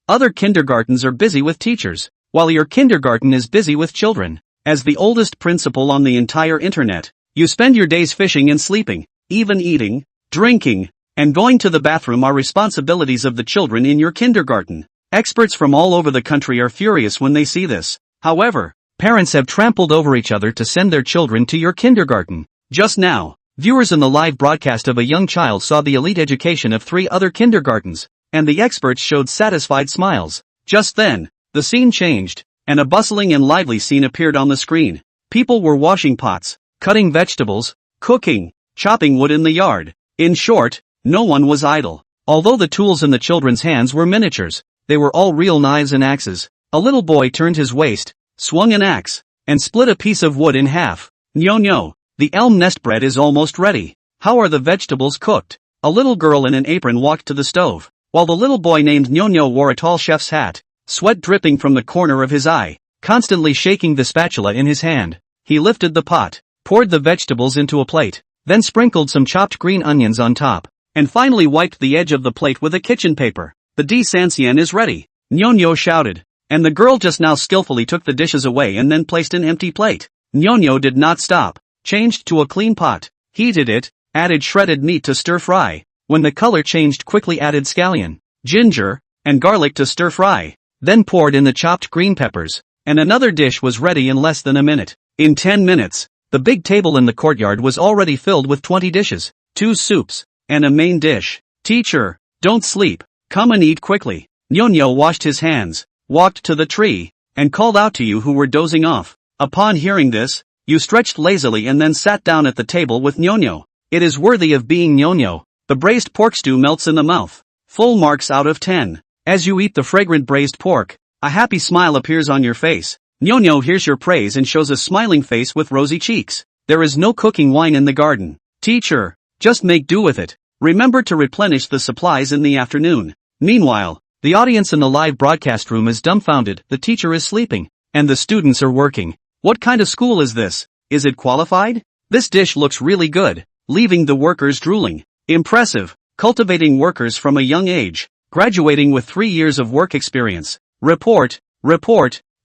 Other kindergartens are busy with teachers, while your kindergarten is busy with children. As the oldest principal on the entire internet, you spend your days fishing and sleeping. Even eating, drinking, and going to the bathroom are responsibilities of the children in your kindergarten. Experts from all over the country are furious when they see this. However, parents have trampled over each other to send their children to your kindergarten. Just now, viewers in the live broadcast of a young child saw the elite education of 3 other kindergartens, and the experts showed satisfied smiles. Just then, the scene changed, and a bustling and lively scene appeared on the screen. People were washing pots, cutting vegetables, cooking, chopping wood in the yard. In short, no one was idle. Although the tools in the children's hands were miniatures, they were all real knives and axes. A little boy turned his waist, swung an axe, and split a piece of wood in half. No, the elm nest bread is almost ready. How are the vegetables cooked? A little girl in an apron walked to the stove, while the little boy named No wore a tall chef's hat, sweat dripping from the corner of his eye, constantly shaking the spatula in his hand. He lifted the pot, poured the vegetables into a plate, then sprinkled some chopped green onions on top, and finally wiped the edge of the plate with a kitchen paper. The desancien is ready, No shouted, and the girl just now skillfully took the dishes away and then placed an empty plate. No did not stop, changed to a clean pot, heated it, added shredded meat to stir fry. When the color changed, quickly added scallion, ginger, and garlic to stir fry, then poured in the chopped green peppers, and another dish was ready in less than a minute. In 10 minutes, the big table in the courtyard was already filled with 20 dishes, 2 soups, and a main dish. Teacher, don't sleep, come and eat quickly. No washed his hands, walked to the tree, and called out to you who were dozing off. Upon hearing this, you stretched lazily and then sat down at the table with No. It is worthy of being No. The braised pork stew melts in the mouth. Full marks out of 10. As you eat the fragrant braised pork, a happy smile appears on your face. No hears your praise and shows a smiling face with rosy cheeks. There is no cooking wine in the garden. Teacher, just make do with it. Remember to replenish the supplies in the afternoon. Meanwhile, the audience in the live broadcast room is dumbfounded. The teacher is sleeping, and the students are working. What kind of school is this? Is it qualified? This dish looks really good, leaving the workers drooling. Impressive, cultivating workers from a young age, graduating with 3 years of work experience. Report,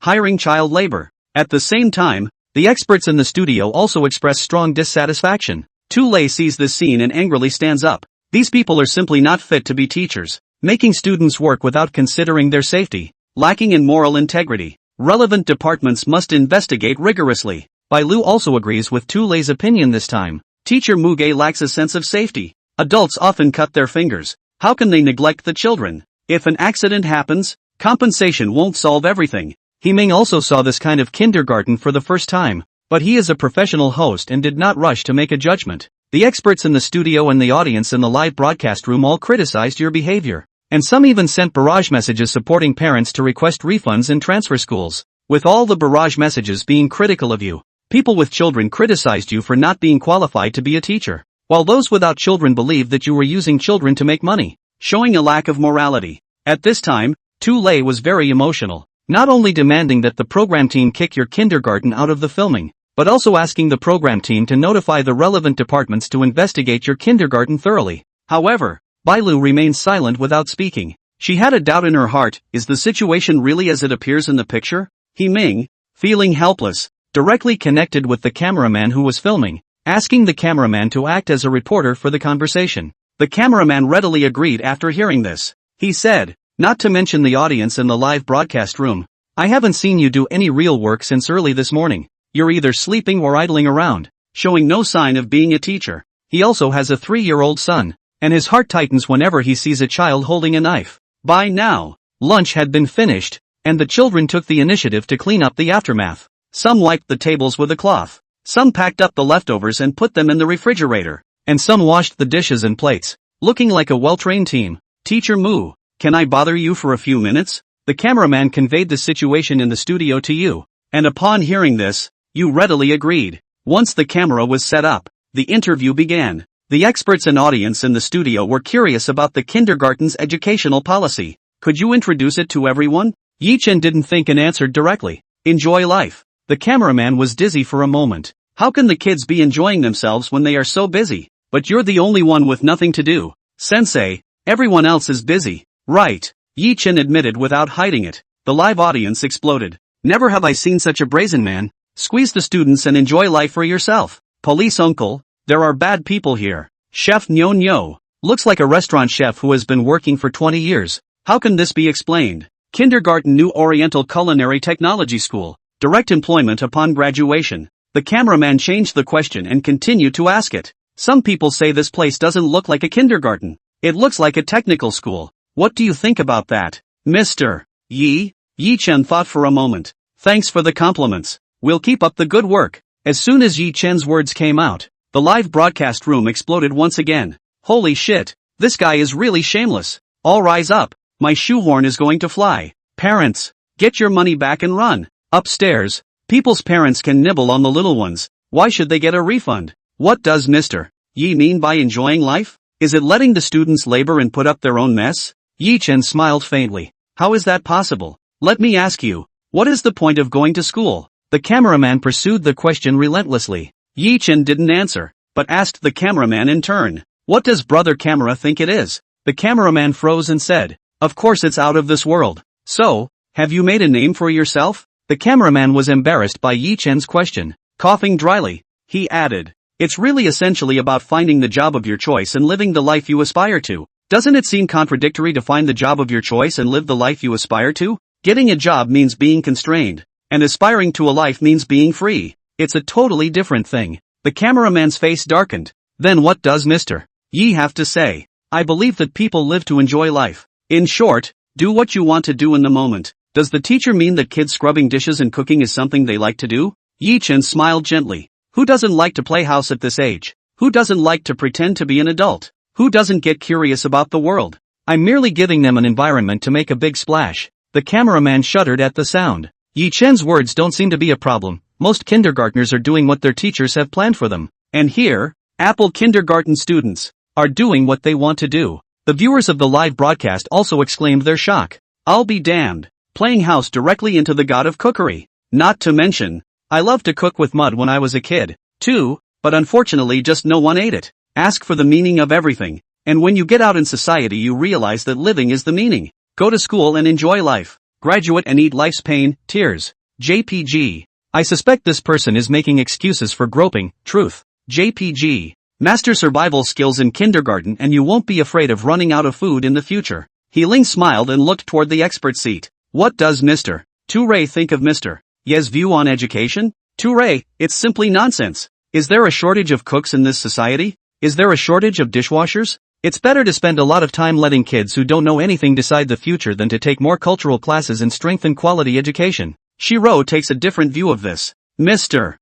hiring child labor. At the same time, the experts in the studio also express strong dissatisfaction. Tule sees this scene and angrily stands up. These people are simply not fit to be teachers, making students work without considering their safety, lacking in moral integrity. Relevant departments must investigate rigorously. Bailu also agrees with Tule's opinion this time. Teacher Muge lacks a sense of safety. Adults often cut their fingers. How can they neglect the children? If an accident happens, compensation won't solve everything. Himing also saw this kind of kindergarten for the first time, but he is a professional host and did not rush to make a judgment. The experts in the studio and the audience in the live broadcast room all criticized your behavior, and some even sent barrage messages supporting parents to request refunds in transfer schools. With all the barrage messages being critical of you, people with children criticized you for not being qualified to be a teacher, while those without children believed that you were using children to make money, showing a lack of morality. At this time, Tule was very emotional, not only demanding that the program team kick your kindergarten out of the filming, but also asking the program team to notify the relevant departments to investigate your kindergarten thoroughly. However, Bailu remained silent without speaking. She had a doubt in her heart. Is the situation really as it appears in the picture? Himing, feeling helpless, directly connected with the cameraman who was filming, asking the cameraman to act as a reporter for the conversation. The cameraman readily agreed after hearing this. He said, not to mention the audience in the live broadcast room, I haven't seen you do any real work since early this morning. You're either sleeping or idling around, showing no sign of being a teacher. He also has a 3-year-old son, and his heart tightens whenever he sees a child holding a knife. By now, lunch had been finished, and the children took the initiative to clean up the aftermath. Some wiped the tables with a cloth, some packed up the leftovers and put them in the refrigerator, and some washed the dishes and plates, looking like a well-trained team. Teacher Mu, can I bother you for a few minutes? The cameraman conveyed the situation in the studio to you, and upon hearing this, you readily agreed. Once the camera was set up, the interview began. The experts and audience in the studio were curious about the kindergarten's educational policy. Could you introduce it to everyone? Yi Chen didn't think and answered directly. Enjoy life. The cameraman was dizzy for a moment. How can the kids be enjoying themselves when they are so busy? But you're the only one with nothing to do. Sensei, everyone else is busy. Right. Yi Chen admitted without hiding it. The live audience exploded. Never have I seen such a brazen man. Squeeze the students and enjoy life for yourself. Police uncle, there are bad people here. Chef Nyo Nyo. Looks like a restaurant chef who has been working for 20 years. How can this be explained? Kindergarten New Oriental Culinary Technology School. Direct employment upon graduation. The cameraman changed the question and continued to ask it. Some people say this place doesn't look like a kindergarten. It looks like a technical school. What do you think about that, Mr. Yi? Yi Chen thought for a moment. Thanks for the compliments. We'll keep up the good work. As soon as Yi Chen's words came out, the live broadcast room exploded once again. Holy shit, this guy is really shameless. All rise up. My shoehorn is going to fly. Parents, get your money back and run. Upstairs, people's parents can nibble on the little ones. Why should they get a refund? What does Mr. Yi mean by enjoying life? Is it letting the students labor and put up their own mess? Yi Chen smiled faintly. How is that possible? Let me ask you, what is the point of going to school? The cameraman pursued the question relentlessly. Yi Chen didn't answer, but asked the cameraman in turn. What does brother camera think it is? The cameraman froze and said, of course it's out of this world. So, have you made a name for yourself? The cameraman was embarrassed by Yi Chen's question. Coughing dryly, he added, it's really essentially about finding the job of your choice and living the life you aspire to. Doesn't it seem contradictory to find the job of your choice and live the life you aspire to? Getting a job means being constrained, and aspiring to a life means being free. It's a totally different thing. The cameraman's face darkened. Then what does Mr. Yi have to say? I believe that people live to enjoy life. In short, do what you want to do in the moment. Does the teacher mean that kids scrubbing dishes and cooking is something they like to do? Yi Chen smiled gently. Who doesn't like to play house at this age? Who doesn't like to pretend to be an adult? Who doesn't get curious about the world? I'm merely giving them an environment to make a big splash. The cameraman shuddered at the sound. Yi Chen's words don't seem to be a problem. Most kindergartners are doing what their teachers have planned for them. And here, Apple kindergarten students are doing what they want to do. The viewers of the live broadcast also exclaimed their shock. I'll be damned. Playing house directly into the god of cookery. Not to mention, I loved to cook with mud when I was a kid, too, but unfortunately just no one ate it. Ask for the meaning of everything, and when you get out in society you realize that living is the meaning. Go to school and enjoy life. Graduate and eat life's pain, tears. JPG. I suspect this person is making excuses for groping, truth. JPG. Master survival skills in kindergarten and you won't be afraid of running out of food in the future. Healing smiled and looked toward the expert seat. What does Mr. Toure think of Mr. Ye's view on education? Toure, it's simply nonsense. Is there a shortage of cooks in this society? Is there a shortage of dishwashers? It's better to spend a lot of time letting kids who don't know anything decide the future than to take more cultural classes and strengthen quality education. Shiro takes a different view of this. Mr.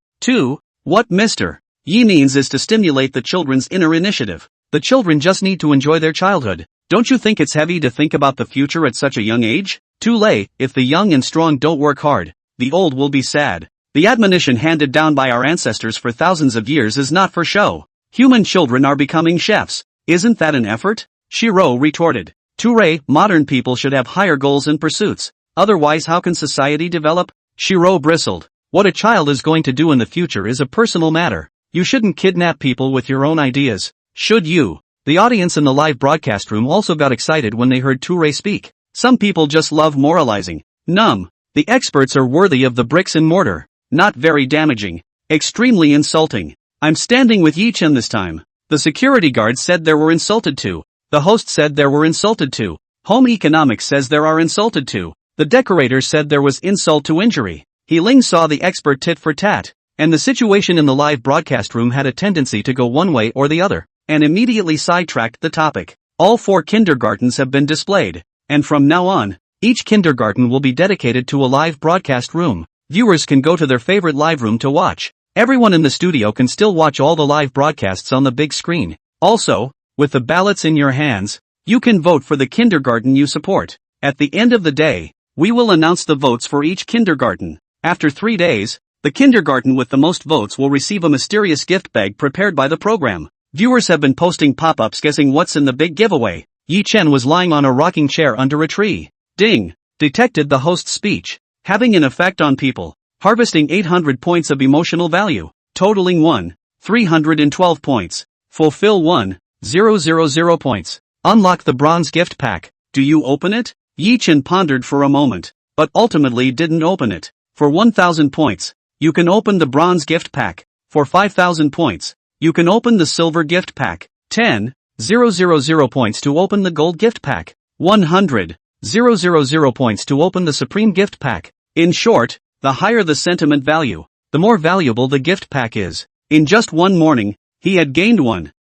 What Mr. Yi means is to stimulate the children's inner initiative. The children just need to enjoy their childhood. Don't you think it's heavy to think about the future at such a young age? Too late, if the young and strong don't work hard, the old will be sad. The admonition handed down by our ancestors for thousands of years is not for show. Human children are becoming chefs. Isn't that an effort? Shiro retorted. Toure, modern people should have higher goals and pursuits. Otherwise how can society develop? Shiro bristled. What a child is going to do in the future is a personal matter. You shouldn't kidnap people with your own ideas. Should you? The audience in the live broadcast room also got excited when they heard Toure speak. Some people just love moralizing. The experts are worthy of the bricks and mortar. Not very damaging. Extremely insulting. I'm standing with Yi Chen this time. The security guards said there were insulted too. The host said there were insulted too. Home economics says there are insulted too. The decorator said there was insult to injury. Healing saw the expert tit for tat. And the situation in the live broadcast room had a tendency to go one way or the other, and immediately sidetracked the topic. All 4 kindergartens have been displayed. And from now on, each kindergarten will be dedicated to a live broadcast room. Viewers can go to their favorite live room to watch. Everyone in the studio can still watch all the live broadcasts on the big screen. Also, with the ballots in your hands, you can vote for the kindergarten you support. At the end of the day, we will announce the votes for each kindergarten. After 3 days, the kindergarten with the most votes will receive a mysterious gift bag prepared by the program. Viewers have been posting pop-ups guessing what's in the big giveaway. Yi Chen was lying on a rocking chair under a tree. Ding! Detected the host's speech. Having an effect on people. Harvesting 800 points of emotional value. Totaling 1,312 points. Fulfill 1,000 points. Unlock the bronze gift pack. Do you open it? Yi-Chen pondered for a moment, but ultimately didn't open it. For 1000 points, you can open the bronze gift pack. For 5000 points, you can open the silver gift pack. 10,000 points to open the gold gift pack. 100,000 points to open the supreme gift pack. In short, the higher the sentiment value, the more valuable the gift pack is. In just one morning, he had gained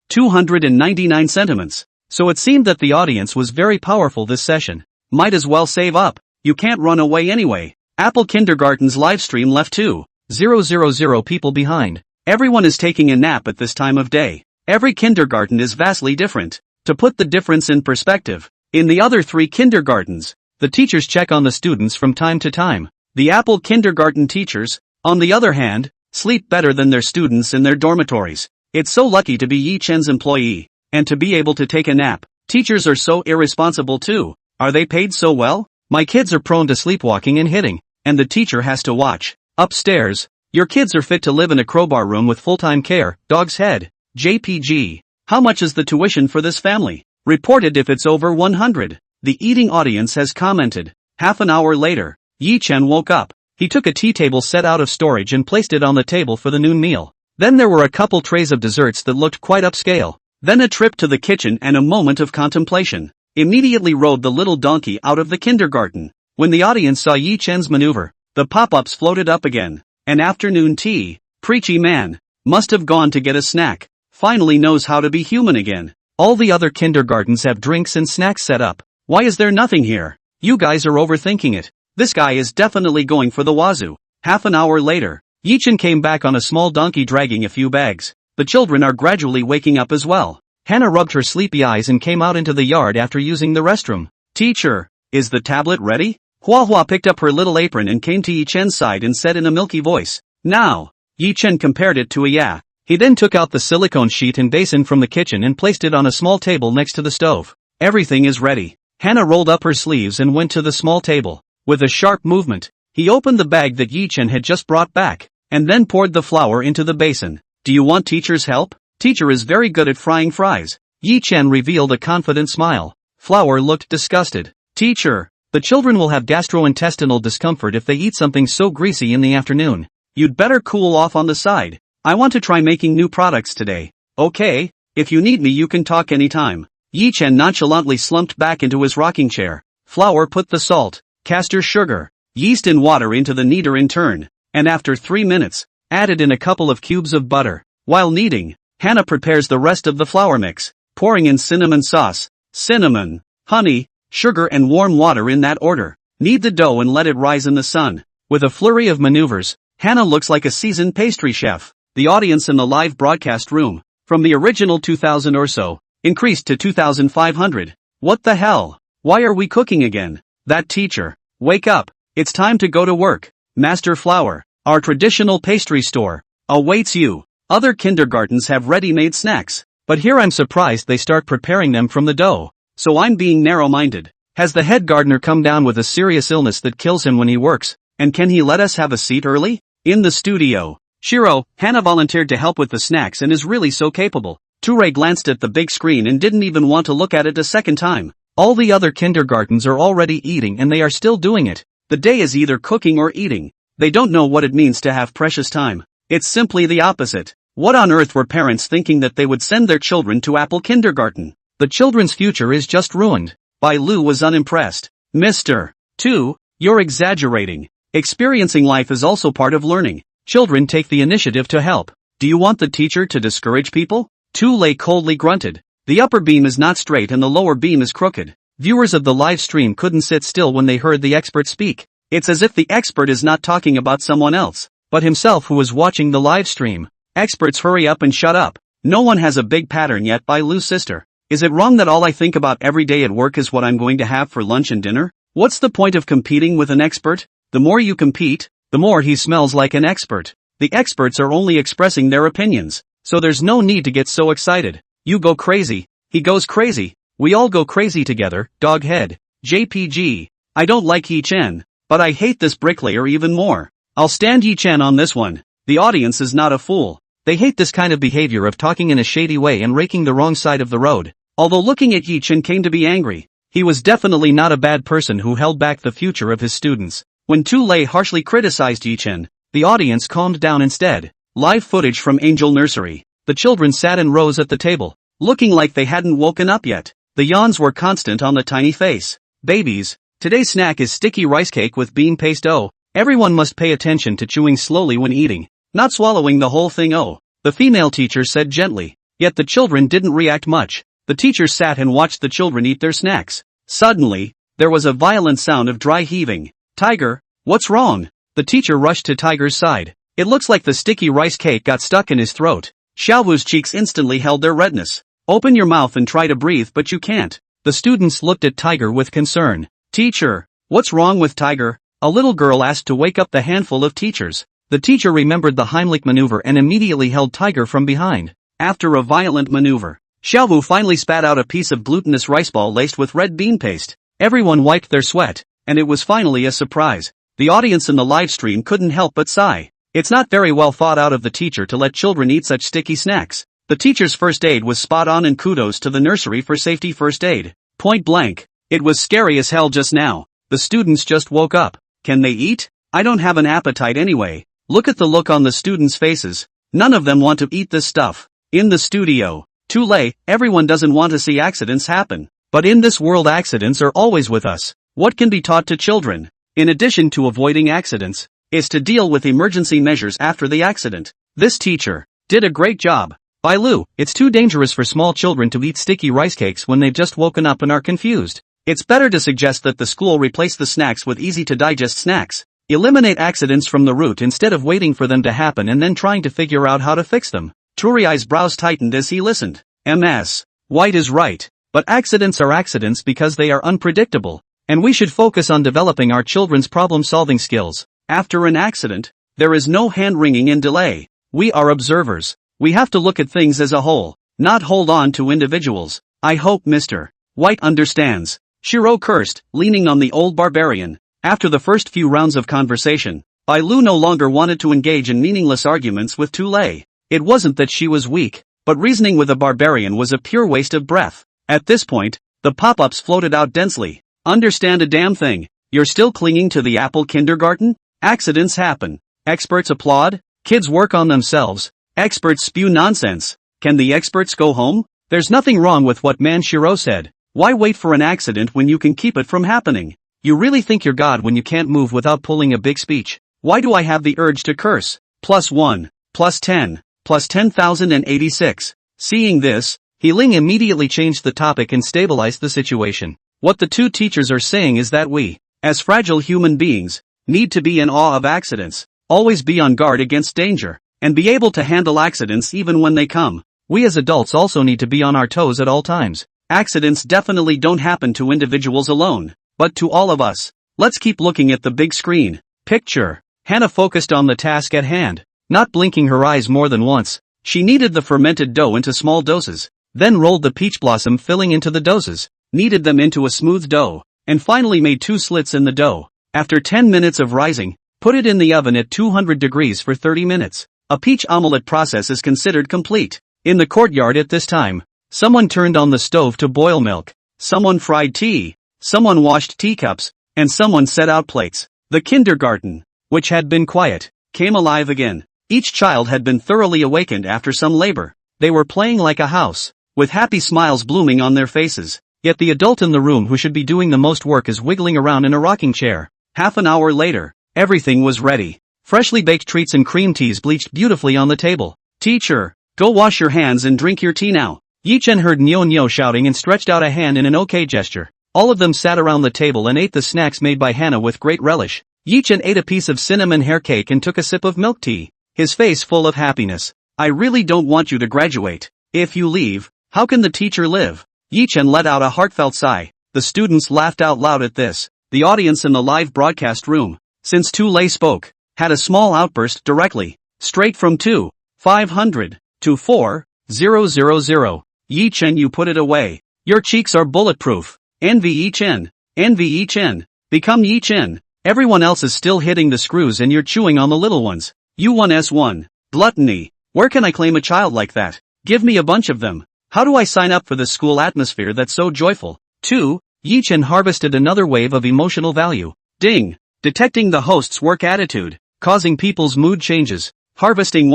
299 sentiments. So it seemed that the audience was very powerful this session. Might as well save up. You can't run away anyway. Apple Kindergarten's livestream left 2,000 people behind. Everyone is taking a nap at this time of day. Every kindergarten is vastly different. To put the difference in perspective, in the other 3 kindergartens, the teachers check on the students from time to time. The Apple Kindergarten teachers, on the other hand, sleep better than their students in their dormitories. It's so lucky to be Yi-Chen's employee, and to be able to take a nap. Teachers are so irresponsible too. Are they paid so well? My kids are prone to sleepwalking and hitting, and the teacher has to watch. Upstairs, your kids are fit to live in a crowbar room with full-time care. Dog's head. JPG. How much is the tuition for this family? Reported if it's over 100. The eating audience has commented. Half an hour later, Yi-Chen woke up. He took a tea table set out of storage and placed it on the table for the noon meal. Then there were a couple trays of desserts that looked quite upscale. Then a trip to the kitchen and a moment of contemplation. Immediately rode the little donkey out of the kindergarten. When the audience saw Yi-Chen's maneuver, the pop-ups floated up again. An afternoon tea. Preachy man. Must have gone to get a snack. Finally knows how to be human again. All the other kindergartens have drinks and snacks set up. Why is there nothing here? You guys are overthinking it. This guy is definitely going for the wazoo. Half an hour later, Yi-Chen came back on a small donkey dragging a few bags. The children are gradually waking up as well. Hannah rubbed her sleepy eyes and came out into the yard after using the restroom. Teacher, is the tablet ready? Hua Hua picked up her little apron and came to Yi-Chen's side and said in a milky voice, now. Yi-Chen compared it to a yeah. He then took out the silicone sheet and basin from the kitchen and placed it on a small table next to the stove. Everything is ready. Hannah rolled up her sleeves and went to the small table. With a sharp movement, he opened the bag that Yi-Chen had just brought back, and then poured the flour into the basin. Do you want teacher's help? Teacher is very good at frying fries. Yi-Chen revealed a confident smile. Flour looked disgusted. Teacher, the children will have gastrointestinal discomfort if they eat something so greasy in the afternoon. You'd better cool off on the side. I want to try making new products today. Okay, if you need me you can talk anytime. Yi-Chen nonchalantly slumped back into his rocking chair. Flour put the salt, castor sugar, yeast and water into the kneader in turn, and after 3 minutes, added in a couple of cubes of butter. While kneading, Hannah prepares the rest of the flour mix, pouring in cinnamon sauce, cinnamon, honey, sugar and warm water in that order. Knead the dough and let it rise in the sun. With a flurry of maneuvers, Hannah looks like a seasoned pastry chef. The audience in the live broadcast room, from the original 2,000 or so, increased to 2,500. What the hell? Why are we cooking again? That teacher. Wake up. It's time to go to work. Master Flour, our traditional pastry store, awaits you. Other kindergartens have ready-made snacks, but here I'm surprised they start preparing them from the dough. So I'm being narrow-minded. Has the head gardener come down with a serious illness that kills him when he works, and can he let us have a seat early? In the studio, Shiro, Hannah volunteered to help with the snacks and is really so capable. Touré glanced at the big screen and didn't even want to look at it a second time. All the other kindergartens are already eating and they are still doing it. The day is either cooking or eating. They don't know what it means to have precious time. It's simply the opposite. What on earth were parents thinking that they would send their children to Apple Kindergarten? The children's future is just ruined. Bai Lu was unimpressed. Mr. 2, you're exaggerating. Experiencing life is also part of learning. Children take the initiative to help. Do you want the teacher to discourage people? Tu Lei coldly grunted. The upper beam is not straight and the lower beam is crooked. Viewers of the live stream couldn't sit still when they heard the expert speak. It's as if the expert is not talking about someone else, but himself who is watching the live stream. Experts, hurry up and shut up. No one has a big pattern yet. By Lou's sister. Is it wrong that all I think about every day at work is what I'm going to have for lunch and dinner? What's the point of competing with an expert? The more you compete, the more he smells like an expert. The experts are only expressing their opinions, so there's no need to get so excited. You go crazy, he goes crazy, we all go crazy together. Dog head. JPG. I don't like Yi-Chen, but I hate this bricklayer even more. I'll stand Yi-Chen on this one. The audience is not a fool. They hate this kind of behavior of talking in a shady way and raking the wrong side of the road. Although looking at Yi-Chen came to be angry, He was definitely not a bad person who held back the future of his students. When Tu-Lei harshly criticized Yi-Chen, the audience calmed down instead. Live footage from Angel Nursery. The children sat in rows at the table, looking like they hadn't woken up yet. The yawns were constant on the tiny face. Babies, today's snack is sticky rice cake with bean paste. Oh, everyone must pay attention to chewing slowly when eating, not swallowing the whole thing. Oh, the female teacher said gently. Yet the children didn't react much. The teacher sat and watched the children eat their snacks. Suddenly, there was a violent sound of dry heaving. Tiger, what's wrong? The teacher rushed to Tiger's side. It looks like the sticky rice cake got stuck in his throat. Xiaowu's cheeks instantly held their redness. Open your mouth and try to breathe, but you can't. The students looked at Tiger with concern. Teacher, what's wrong with Tiger? A little girl asked to wake up the handful of teachers. The teacher remembered the Heimlich maneuver and immediately held Tiger from behind. After a violent maneuver, Xiaowu finally spat out a piece of glutinous rice ball laced with red bean paste. Everyone wiped their sweat, and it was finally a surprise. The audience in the live stream couldn't help but sigh. It's not very well thought out of the teacher to let children eat such sticky snacks. The teacher's first aid was spot on, and kudos to the nursery for safety first aid. Point blank. It was scary as hell just now. The students just woke up. Can they eat? I don't have an appetite anyway. Look at the look on the students' faces. None of them want to eat this stuff. In the studio, Tu-Lei, everyone doesn't want to see accidents happen. But in this world, accidents are always with us. What can be taught to children, in addition to avoiding accidents, is to deal with emergency measures after the accident. This teacher did a great job. Bai Lu, it's too dangerous for small children to eat sticky rice cakes when they've just woken up and are confused. It's better to suggest that the school replace the snacks with easy-to-digest snacks. Eliminate accidents from the root instead of waiting for them to happen and then trying to figure out how to fix them. Turiai's brows tightened as he listened. Ms. White is right. But accidents are accidents because they are unpredictable, and we should focus on developing our children's problem-solving skills. After an accident, there is no hand-wringing and delay. We are observers. We have to look at things as a whole, not hold on to individuals. I hope Mr. White understands. Shiro cursed, leaning on the old barbarian. After the first few rounds of conversation, Bai Lu no longer wanted to engage in meaningless arguments with Tu-Lei. It wasn't that she was weak, but reasoning with a barbarian was a pure waste of breath. At this point, the pop-ups floated out densely. Understand a damn thing. You're still clinging to the Apple kindergarten? Accidents happen. Experts applaud. Kids work on themselves. Experts spew nonsense. Can the experts go home? There's nothing wrong with what Man Shiro said. Why wait for an accident when you can keep it from happening? You really think you're God when you can't move without pulling a big speech? Why do I have the urge to curse? +1, +10, +10,086. Seeing this, He Ling immediately changed the topic and stabilized the situation. What the two teachers are saying is that we, as fragile human beings, need to be in awe of accidents, always be on guard against danger, and be able to handle accidents even when they come. We as adults also need to be on our toes at all times. Accidents definitely don't happen to individuals alone, but to all of us. Let's keep looking at the big screen. Picture. Hannah focused on the task at hand, not blinking her eyes more than once. She kneaded the fermented dough into small doses, then rolled the peach blossom filling into the doses, kneaded them into a smooth dough, and finally made 2 slits in the dough. After 10 minutes of rising, put it in the oven at 200 degrees for 30 minutes. A peach omelette process is considered complete. In the courtyard at this time, someone turned on the stove to boil milk, someone fried tea, someone washed teacups, and someone set out plates. The kindergarten, which had been quiet, came alive again. Each child had been thoroughly awakened after some labor. They were playing like a house, with happy smiles blooming on their faces. Yet the adult in the room who should be doing the most work is wiggling around in a rocking chair. Half an hour later, everything was ready. Freshly baked treats and cream teas bleached beautifully on the table. Teacher, go wash your hands and drink your tea now. Yi-Chen heard Nyo shouting and stretched out a hand in an okay gesture. All of them sat around the table and ate the snacks made by Hannah with great relish. Yi-Chen ate a piece of cinnamon hair cake and took a sip of milk tea, his face full of happiness. I really don't want you to graduate. If you leave, how can the teacher live? Yi-Chen let out a heartfelt sigh. The students laughed out loud at this. The audience in the live broadcast room, since Tu-Lei spoke, had a small outburst directly, straight from 2,500 to 4,000. Yi-Chen, you put it away. Your cheeks are bulletproof. Envy Yi-Chen. Envy Yi-Chen. Become Yi-Chen. Everyone else is still hitting the screws and you're chewing on the little ones. U1S1. Gluttony. Where can I claim a child like that? Give me a bunch of them. How do I sign up for this school atmosphere that's so joyful? 2. Yi Chen harvested another wave of emotional value. Ding! Detecting the host's work attitude, causing people's mood changes. Harvesting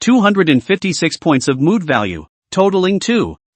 256 points of mood value, totaling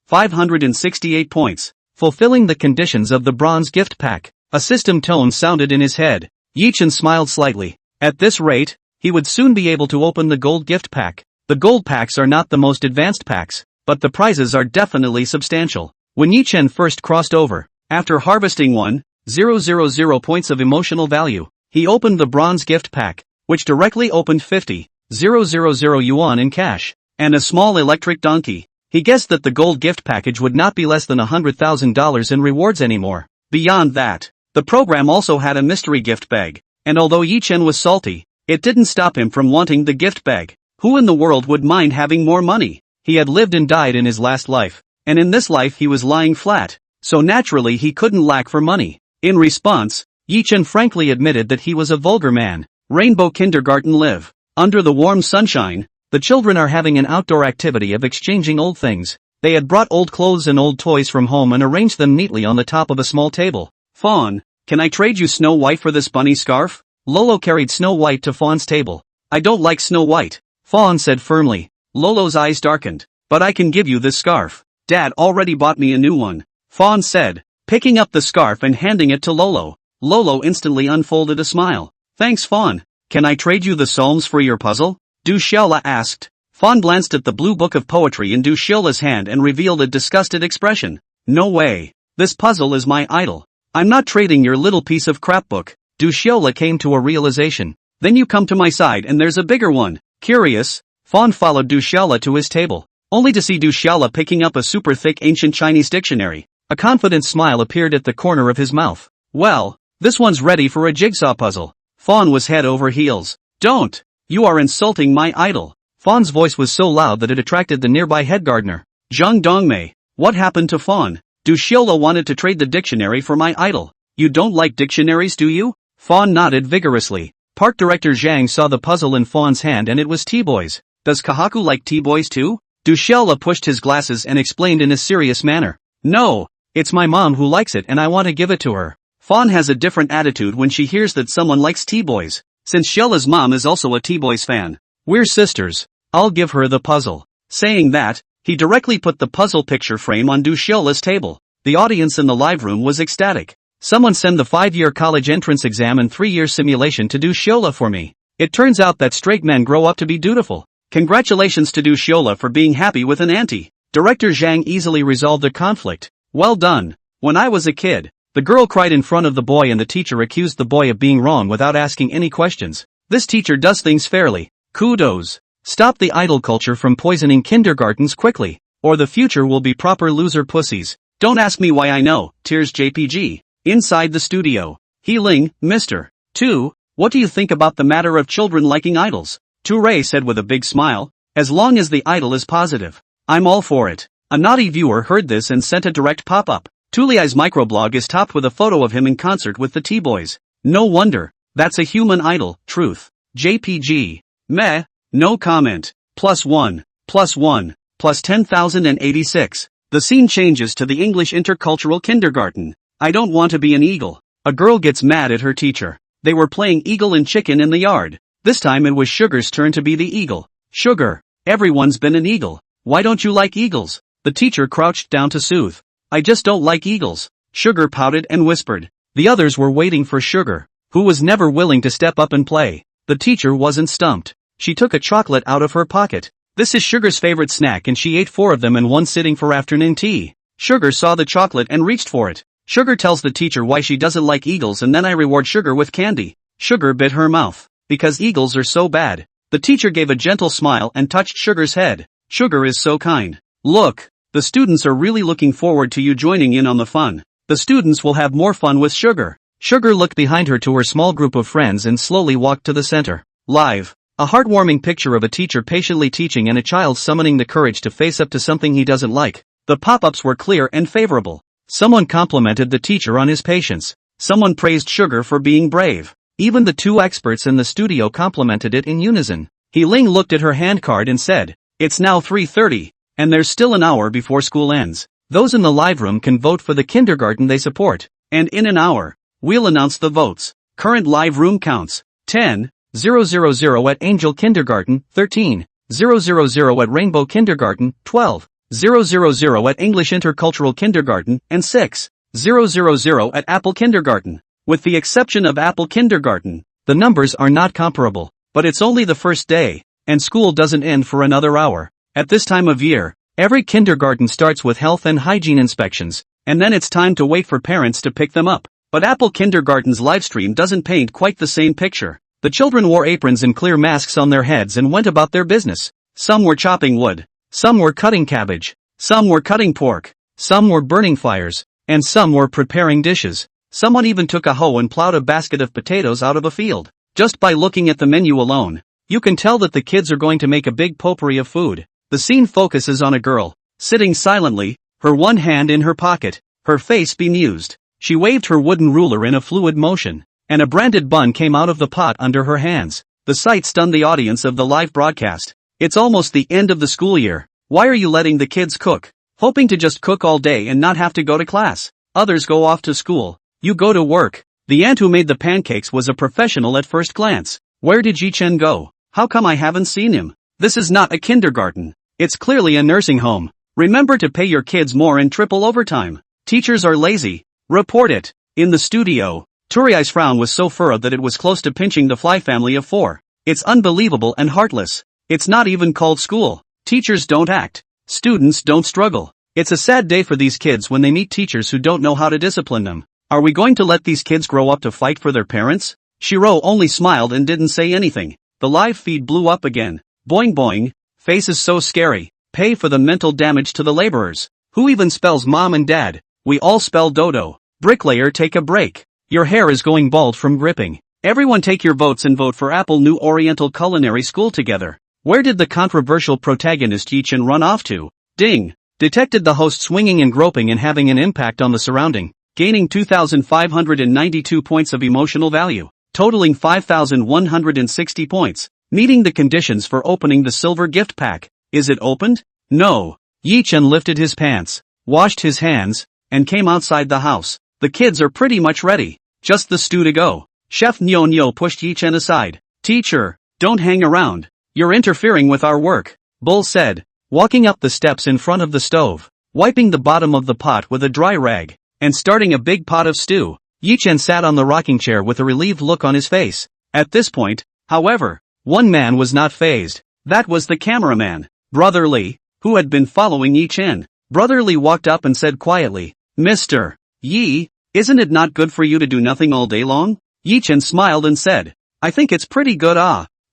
568 points. Fulfilling the conditions of the bronze gift pack. A system tone sounded in his head. Yi Chen smiled slightly. At this rate, he would soon be able to open the gold gift pack. The gold packs are not the most advanced packs, but the prizes are definitely substantial. When Yi Chen first crossed over, after harvesting 1,000 points of emotional value, he opened the bronze gift pack, which directly opened 50,000 yuan in cash, and a small electric donkey. He guessed that the gold gift package would not be less than $100,000 in rewards anymore. Beyond that, the program also had a mystery gift bag, and although Yi Chen was salty, it didn't stop him from wanting the gift bag. Who in the world would mind having more money? He had lived and died in his last life, and in this life he was lying flat, so naturally he couldn't lack for money. In response, Yi Chen frankly admitted that he was a vulgar man. Rainbow Kindergarten live. Under the warm sunshine, the children are having an outdoor activity of exchanging old things. They had brought old clothes and old toys from home and arranged them neatly on the top of a small table. Fawn, can I trade you Snow White for this bunny scarf? Lolo carried Snow White to Fawn's table. I don't like Snow White, Fawn said firmly. Lolo's eyes darkened. But I can give you this scarf. Dad already bought me a new one, Fawn said, picking up the scarf and handing it to Lolo. Lolo instantly unfolded a smile. Thanks Fawn. Can I trade you the psalms for your puzzle? Du Xiaola asked. Fawn glanced at the blue book of poetry in Du Xiaola's hand and revealed a disgusted expression. No way. This puzzle is my idol. I'm not trading your little piece of crap book. Du Xiaola came to a realization. Then you come to my side and there's a bigger one. Curious, Fawn followed Du Xiaola to his table, only to see Du Xiaola picking up a super thick ancient Chinese dictionary. A confident smile appeared at the corner of his mouth. Well, this one's ready for a jigsaw puzzle. Fawn was head over heels. Don't! You are insulting my idol. Fawn's voice was so loud that it attracted the nearby head gardener. Zhang Dongmei, what happened to Fawn? Du Xiaola wanted to trade the dictionary for my idol. You don't like dictionaries, do you? Fawn nodded vigorously. Park director Zhang saw the puzzle in Fawn's hand and it was T-Boys. Does Kahaku like T-Boys too? Du Xiaola pushed his glasses and explained in a serious manner. No, it's my mom who likes it and I want to give it to her. Fawn has a different attitude when she hears that someone likes T-Boys, since Xiaola's mom is also a T-Boys fan. We're sisters. I'll give her the puzzle. Saying that, he directly put the puzzle picture frame on Du Xiaola's table. The audience in the live room was ecstatic. Someone send the 5-year college entrance exam and 3-year simulation to Du Xiaola for me. It turns out that straight men grow up to be dutiful. Congratulations to Du Xiaola for being happy with an auntie. Director Zhang easily resolved the conflict. Well done. When I was a kid, the girl cried in front of the boy and the teacher accused the boy of being wrong without asking any questions. This teacher does things fairly. Kudos. Stop the idol culture from poisoning kindergartens quickly, or the future will be proper loser pussies. Don't ask me why I know. Tears JPG. Inside the studio. Healing, Mr. 2, what do you think about the matter of children liking idols? Touré said with a big smile. As long as the idol is positive, I'm all for it. A naughty viewer heard this and sent a direct pop-up. Tuliai's microblog is topped with a photo of him in concert with the T-Boys. No wonder. That's a human idol. Truth. JPG. Meh. No comment. +1. +1. +10,086. The scene changes to the English intercultural kindergarten. I don't want to be an eagle. A girl gets mad at her teacher. They were playing eagle and chicken in the yard. This time it was Sugar's turn to be the eagle. Sugar, everyone's been an eagle. Why don't you like eagles? The teacher crouched down to soothe. I just don't like eagles. Sugar pouted and whispered. The others were waiting for Sugar, who was never willing to step up and play. The teacher wasn't stumped. She took a chocolate out of her pocket. This is Sugar's favorite snack and she ate 4 of them in one sitting for afternoon tea. Sugar saw the chocolate and reached for it. Sugar tells the teacher why she doesn't like eagles and then I reward Sugar with candy. Sugar bit her mouth. Because eagles are so bad. The teacher gave a gentle smile and touched Sugar's head. Sugar is so kind. Look, the students are really looking forward to you joining in on the fun. The students will have more fun with Sugar. Sugar looked behind her to her small group of friends and slowly walked to the center. Live. A heartwarming picture of a teacher patiently teaching and a child summoning the courage to face up to something he doesn't like. The pop-ups were clear and favorable. Someone complimented the teacher on his patience. Someone praised Sugar for being brave. Even the 2 experts in the studio complimented it in unison. He Ling looked at her handcard and said, it's now 3:30, and there's still an hour before school ends. Those in the live room can vote for the kindergarten they support. And in an hour, we'll announce the votes. Current live room counts: 10, 000 at Angel Kindergarten, 13, 000 at Rainbow Kindergarten, 12, 000 at English Intercultural Kindergarten, and 6, 000 at Apple Kindergarten. With the exception of Apple Kindergarten, the numbers are not comparable, but it's only the first day, and school doesn't end for another hour. At this time of year, every kindergarten starts with health and hygiene inspections, and then it's time to wait for parents to pick them up. But Apple Kindergarten's livestream doesn't paint quite the same picture. The children wore aprons and clear masks on their heads and went about their business. Some were chopping wood, some were cutting cabbage, some were cutting pork, some were burning fires, and some were preparing dishes. Someone even took a hoe and plowed a basket of potatoes out of a field. Just by looking at the menu alone, you can tell that the kids are going to make a big potpourri of food. The scene focuses on a girl, sitting silently, her one hand in her pocket, her face bemused. She waved her wooden ruler in a fluid motion, and a branded bun came out of the pot under her hands. The sight stunned the audience of the live broadcast. It's almost the end of the school year. Why are you letting the kids cook? Hoping to just cook all day and not have to go to class. Others go off to school. You go to work. The aunt who made the pancakes was a professional at first glance. Where did Yi-chen go? How come I haven't seen him? This is not a kindergarten. It's clearly a nursing home. Remember to pay your kids more and triple overtime. Teachers are lazy. Report it. In the studio, Turai's frown was so furrowed that it was close to pinching the fly family of 4. It's unbelievable and heartless. It's not even called school. Teachers don't act. Students don't struggle. It's a sad day for these kids when they meet teachers who don't know how to discipline them. Are we going to let these kids grow up to fight for their parents? Shiro only smiled and didn't say anything. The live feed blew up again. Boing boing. Faces so scary. Pay for the mental damage to the laborers. Who even spells mom and dad? We all spell dodo. Bricklayer, take a break. Your hair is going bald from gripping. Everyone take your votes and vote for Apple New Oriental Culinary School together. Where did the controversial protagonist Yi-chen run off to? Ding. Detected the host swinging and groping and having an impact on the surrounding. Gaining 2,592 points of emotional value. Totaling 5,160 points. Meeting the conditions for opening the silver gift pack. Is it opened? No. Yi-chen lifted his pants, washed his hands, and came outside the house. The kids are pretty much ready. Just the stew to go. Chef Nyo pushed Yi-chen aside. Teacher, don't hang around. You're interfering with our work, Bull said, walking up the steps in front of the stove, wiping the bottom of the pot with a dry rag, and starting a big pot of stew. Yi-chen sat on the rocking chair with a relieved look on his face. At this point, however, one man was not fazed. That was the cameraman, Brother Lee, who had been following Yi-chen. Brother Lee walked up and said quietly, Mr. Yi, isn't it not good for you to do nothing all day long? Yi-chen smiled and said, I think it's pretty good.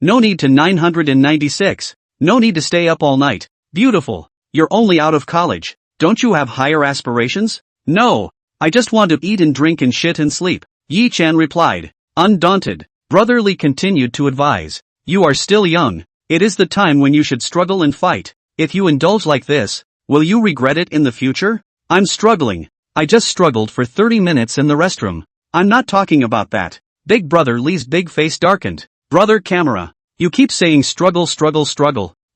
No need to 996. No need to stay up all night. Beautiful. You're only out of college. Don't you have higher aspirations? No. I just want to eat and drink and shit and sleep. Yi-chen replied. Undaunted, Brother Lee continued to advise. You are still young. It is the time when you should struggle and fight. If you indulge like this, will you regret it in the future? I'm struggling. I just struggled for 30 minutes in the restroom. I'm not talking about that. Big Brother Lee's big face darkened. Brother Camera, you keep saying struggle.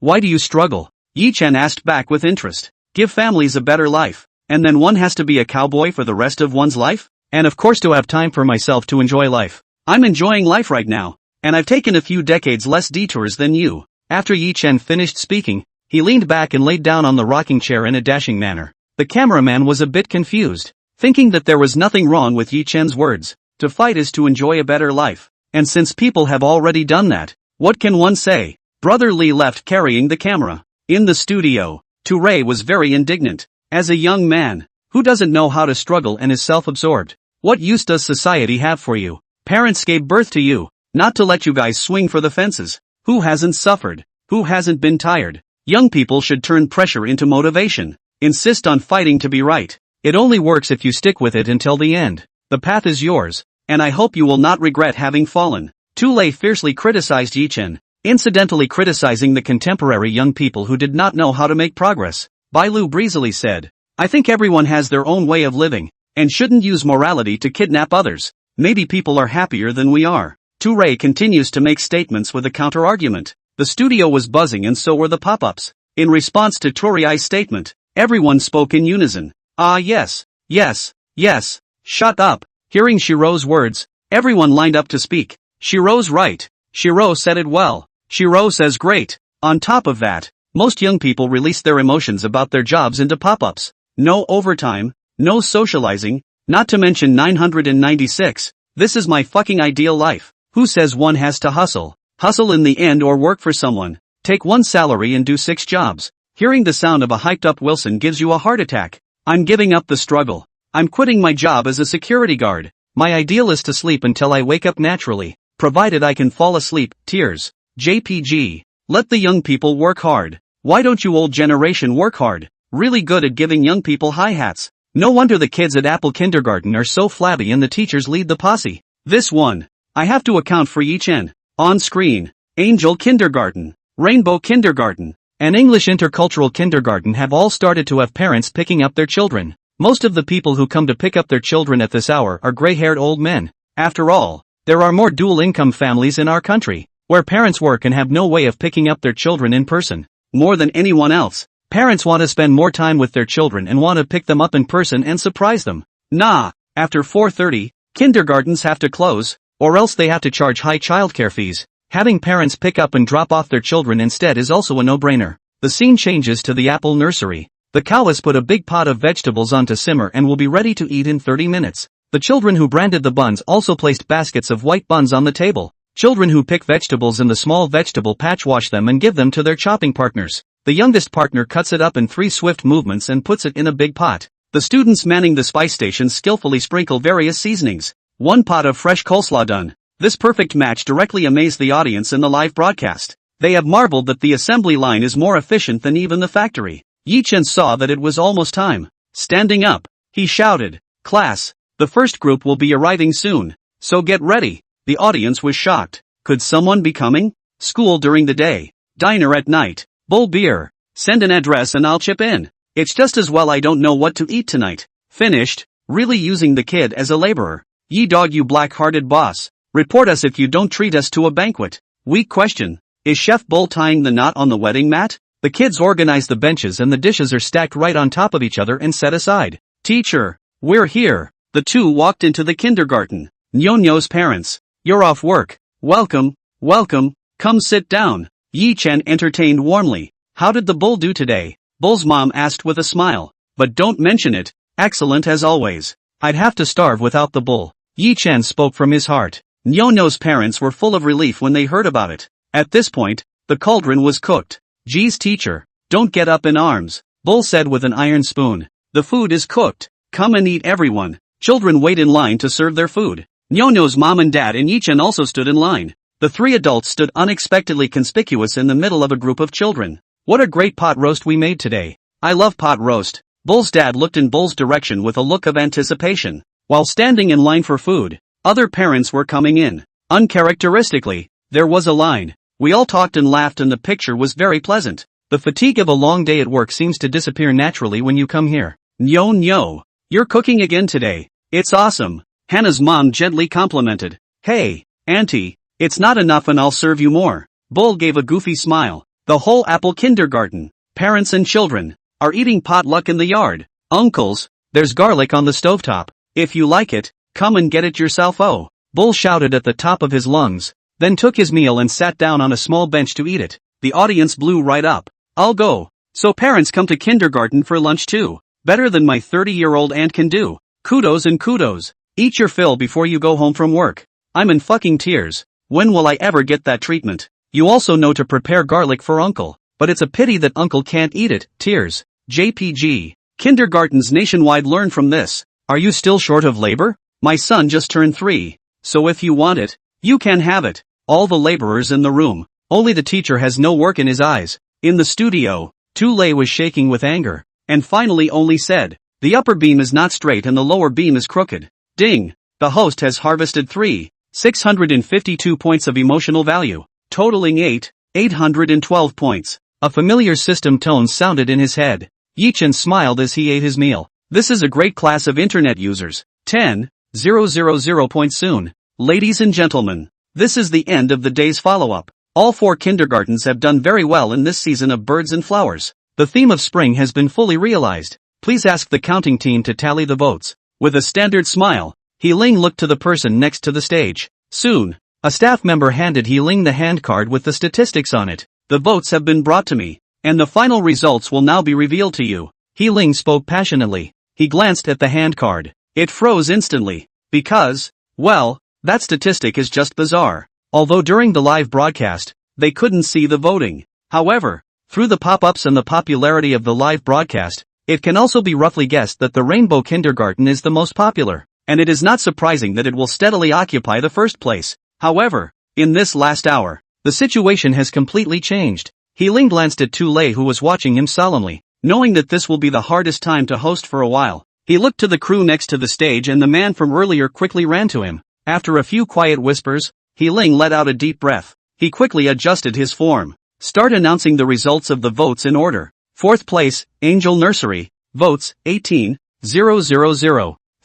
Why do you struggle? Yi-chen asked back with interest. Give families a better life. And then one has to be a cowboy for the rest of one's life? And of course to have time for myself to enjoy life. I'm enjoying life right now. And I've taken a few decades less detours than you. After Yi-chen finished speaking, he leaned back and laid down on the rocking chair in a dashing manner. The cameraman was a bit confused, thinking that there was nothing wrong with Yi-chen's words. To fight is to enjoy a better life. And since people have already done that, what can one say? Brother Lee left carrying the camera. In the studio, Turay was very indignant. As a young man, who doesn't know how to struggle and is self-absorbed, what use does society have for you? Parents gave birth to you, not to let you guys swing for the fences. Who hasn't suffered? Who hasn't been tired? Young people should turn pressure into motivation. Insist on fighting to be right. It only works if you stick with it until the end. The path is yours. And I hope you will not regret having fallen. Tulei fiercely criticized Yi-chen, incidentally criticizing the contemporary young people who did not know how to make progress. Bailu breezily said, I think everyone has their own way of living, and shouldn't use morality to kidnap others. Maybe people are happier than we are. Turay continues to make statements with a counter-argument. The studio was buzzing and so were the pop-ups. In response to Turai's statement, everyone spoke in unison. Ah yes, yes, yes. Shut up. Hearing Shiro's words, everyone lined up to speak. Shiro's right. Shiro said it well. Shiro says great. On top of that, most young people release their emotions about their jobs into pop-ups. No overtime, no socializing, not to mention 996. This is my fucking ideal life. Who says one has to hustle? Hustle in the end or work for someone. Take one salary and do 6 jobs. Hearing the sound of a hyped-up Wilson gives you a heart attack. I'm giving up the struggle. I'm quitting my job as a security guard. My ideal is to sleep until I wake up naturally, provided I can fall asleep. Tears. JPG. Let the young people work hard. Why don't you old generation work hard? Really good at giving young people hi-hats. No wonder the kids at Apple Kindergarten are so flabby and the teachers lead the posse. This one. I have to account for each N. On screen. Angel Kindergarten. Rainbow Kindergarten. And English Intercultural Kindergarten have all started to have parents picking up their children. Most of the people who come to pick up their children at this hour are gray-haired old men. After all, there are more dual-income families in our country, where parents work and have no way of picking up their children in person. More than anyone else, parents want to spend more time with their children and want to pick them up in person and surprise them. Nah, after 4:30, kindergartens have to close, or else they have to charge high childcare fees. Having parents pick up and drop off their children instead is also a no-brainer. The scene changes to the Apple Nursery. The cow has put a big pot of vegetables on to simmer and will be ready to eat in 30 minutes. The children who branded the buns also placed baskets of white buns on the table. Children who pick vegetables in the small vegetable patch wash them and give them to their chopping partners. The youngest partner cuts it up in 3 swift movements and puts it in a big pot. The students manning the spice station skillfully sprinkle various seasonings. 1 pot of fresh coleslaw done. This perfect match directly amazed the audience in the live broadcast. They have marveled that the assembly line is more efficient than even the factory. Yi-Chen saw that it was almost time. Standing up, he shouted, "Class, the first group will be arriving soon, so get ready." The audience was shocked. Could someone be coming? School during the day, diner at night, bull beer. Send an address and I'll chip in. It's just as well I don't know what to eat tonight. Finished, really using the kid as a laborer. Ye dog, you black-hearted boss. Report us if you don't treat us to a banquet. Weak question. Is Chef Bull tying the knot on the wedding mat? The kids organize the benches and the dishes are stacked right on top of each other and set aside. Teacher, we're here. The two walked into the kindergarten. Nyonyo's parents. You're off work. Welcome, welcome, come sit down. Yi-Chen entertained warmly. How did the bull do today? Bull's mom asked with a smile. But don't mention it. Excellent as always. I'd have to starve without the bull. Yi-Chen spoke from his heart. Nyonyo's parents were full of relief when they heard about it. At this point, the cauldron was cooked. Geez, teacher, don't get up in arms, Bull said with an iron spoon. The food is cooked. Come and eat, everyone. Children wait in line to serve their food. Nyonyo's mom and dad and Yi-Chen also stood in line. The 3 adults stood unexpectedly conspicuous in the middle of a group of children. What a great pot roast we made today. I love pot roast. Bull's dad looked in Bull's direction with a look of anticipation. While standing in line for food, other parents were coming in. Uncharacteristically, there was a line. We all talked and laughed and the picture was very pleasant. The fatigue of a long day at work seems to disappear naturally when you come here. Nyo, you're cooking again today. It's awesome. Hannah's mom gently complimented. Hey, auntie, it's not enough and I'll serve you more. Bull gave a goofy smile. The whole Apple Kindergarten, parents and children, are eating potluck in the yard. Uncles, there's garlic on the stovetop. If you like it, come and get it yourself. Oh, Bull shouted at the top of his lungs, then took his meal and sat down on a small bench to eat it. The audience blew right up. I'll go. So parents come to kindergarten for lunch too. Better than my 30-year-old aunt can do. Kudos and kudos. Eat your fill before you go home from work. I'm in fucking tears. When will I ever get that treatment? You also know to prepare garlic for Uncle, but it's a pity that Uncle can't eat it. Tears. JPG. Kindergartens nationwide learn from this. Are you still short of labor? My son just turned 3. So if you want it, you can have it. All the laborers in the room. Only the teacher has no work in his eyes. In the studio, Tule was shaking with anger, and finally only said, the upper beam is not straight and the lower beam is crooked. Ding! The host has harvested 652 points of emotional value, totaling 812 points. A familiar system tone sounded in his head. Yi-Chen smiled as he ate his meal. This is a great class of internet users. 10,000 points soon. Ladies and gentlemen, this is the end of the day's follow-up. All 4 kindergartens have done very well in this season of Birds and Flowers. The theme of spring has been fully realized. Please ask the counting team to tally the votes. With a standard smile, He Ling looked to the person next to the stage. Soon, a staff member handed He Ling the handcard with the statistics on it. The votes have been brought to me, and the final results will now be revealed to you. He Ling spoke passionately. He glanced at the handcard. It froze instantly. Because, well, that statistic is just bizarre. Although during the live broadcast, they couldn't see the voting. However, through the pop-ups and the popularity of the live broadcast, it can also be roughly guessed that the Rainbow Kindergarten is the most popular, and it is not surprising that it will steadily occupy the first place. However, in this last hour, the situation has completely changed. He Ling glanced at Tu Lei, who was watching him solemnly, knowing that this will be the hardest time to host for a while. He looked to the crew next to the stage, and the man from earlier quickly ran to him. After a few quiet whispers, He Ling let out a deep breath. He quickly adjusted his form. Start announcing the results of the votes in order. 4th place, Angel Nursery, votes, 18,000.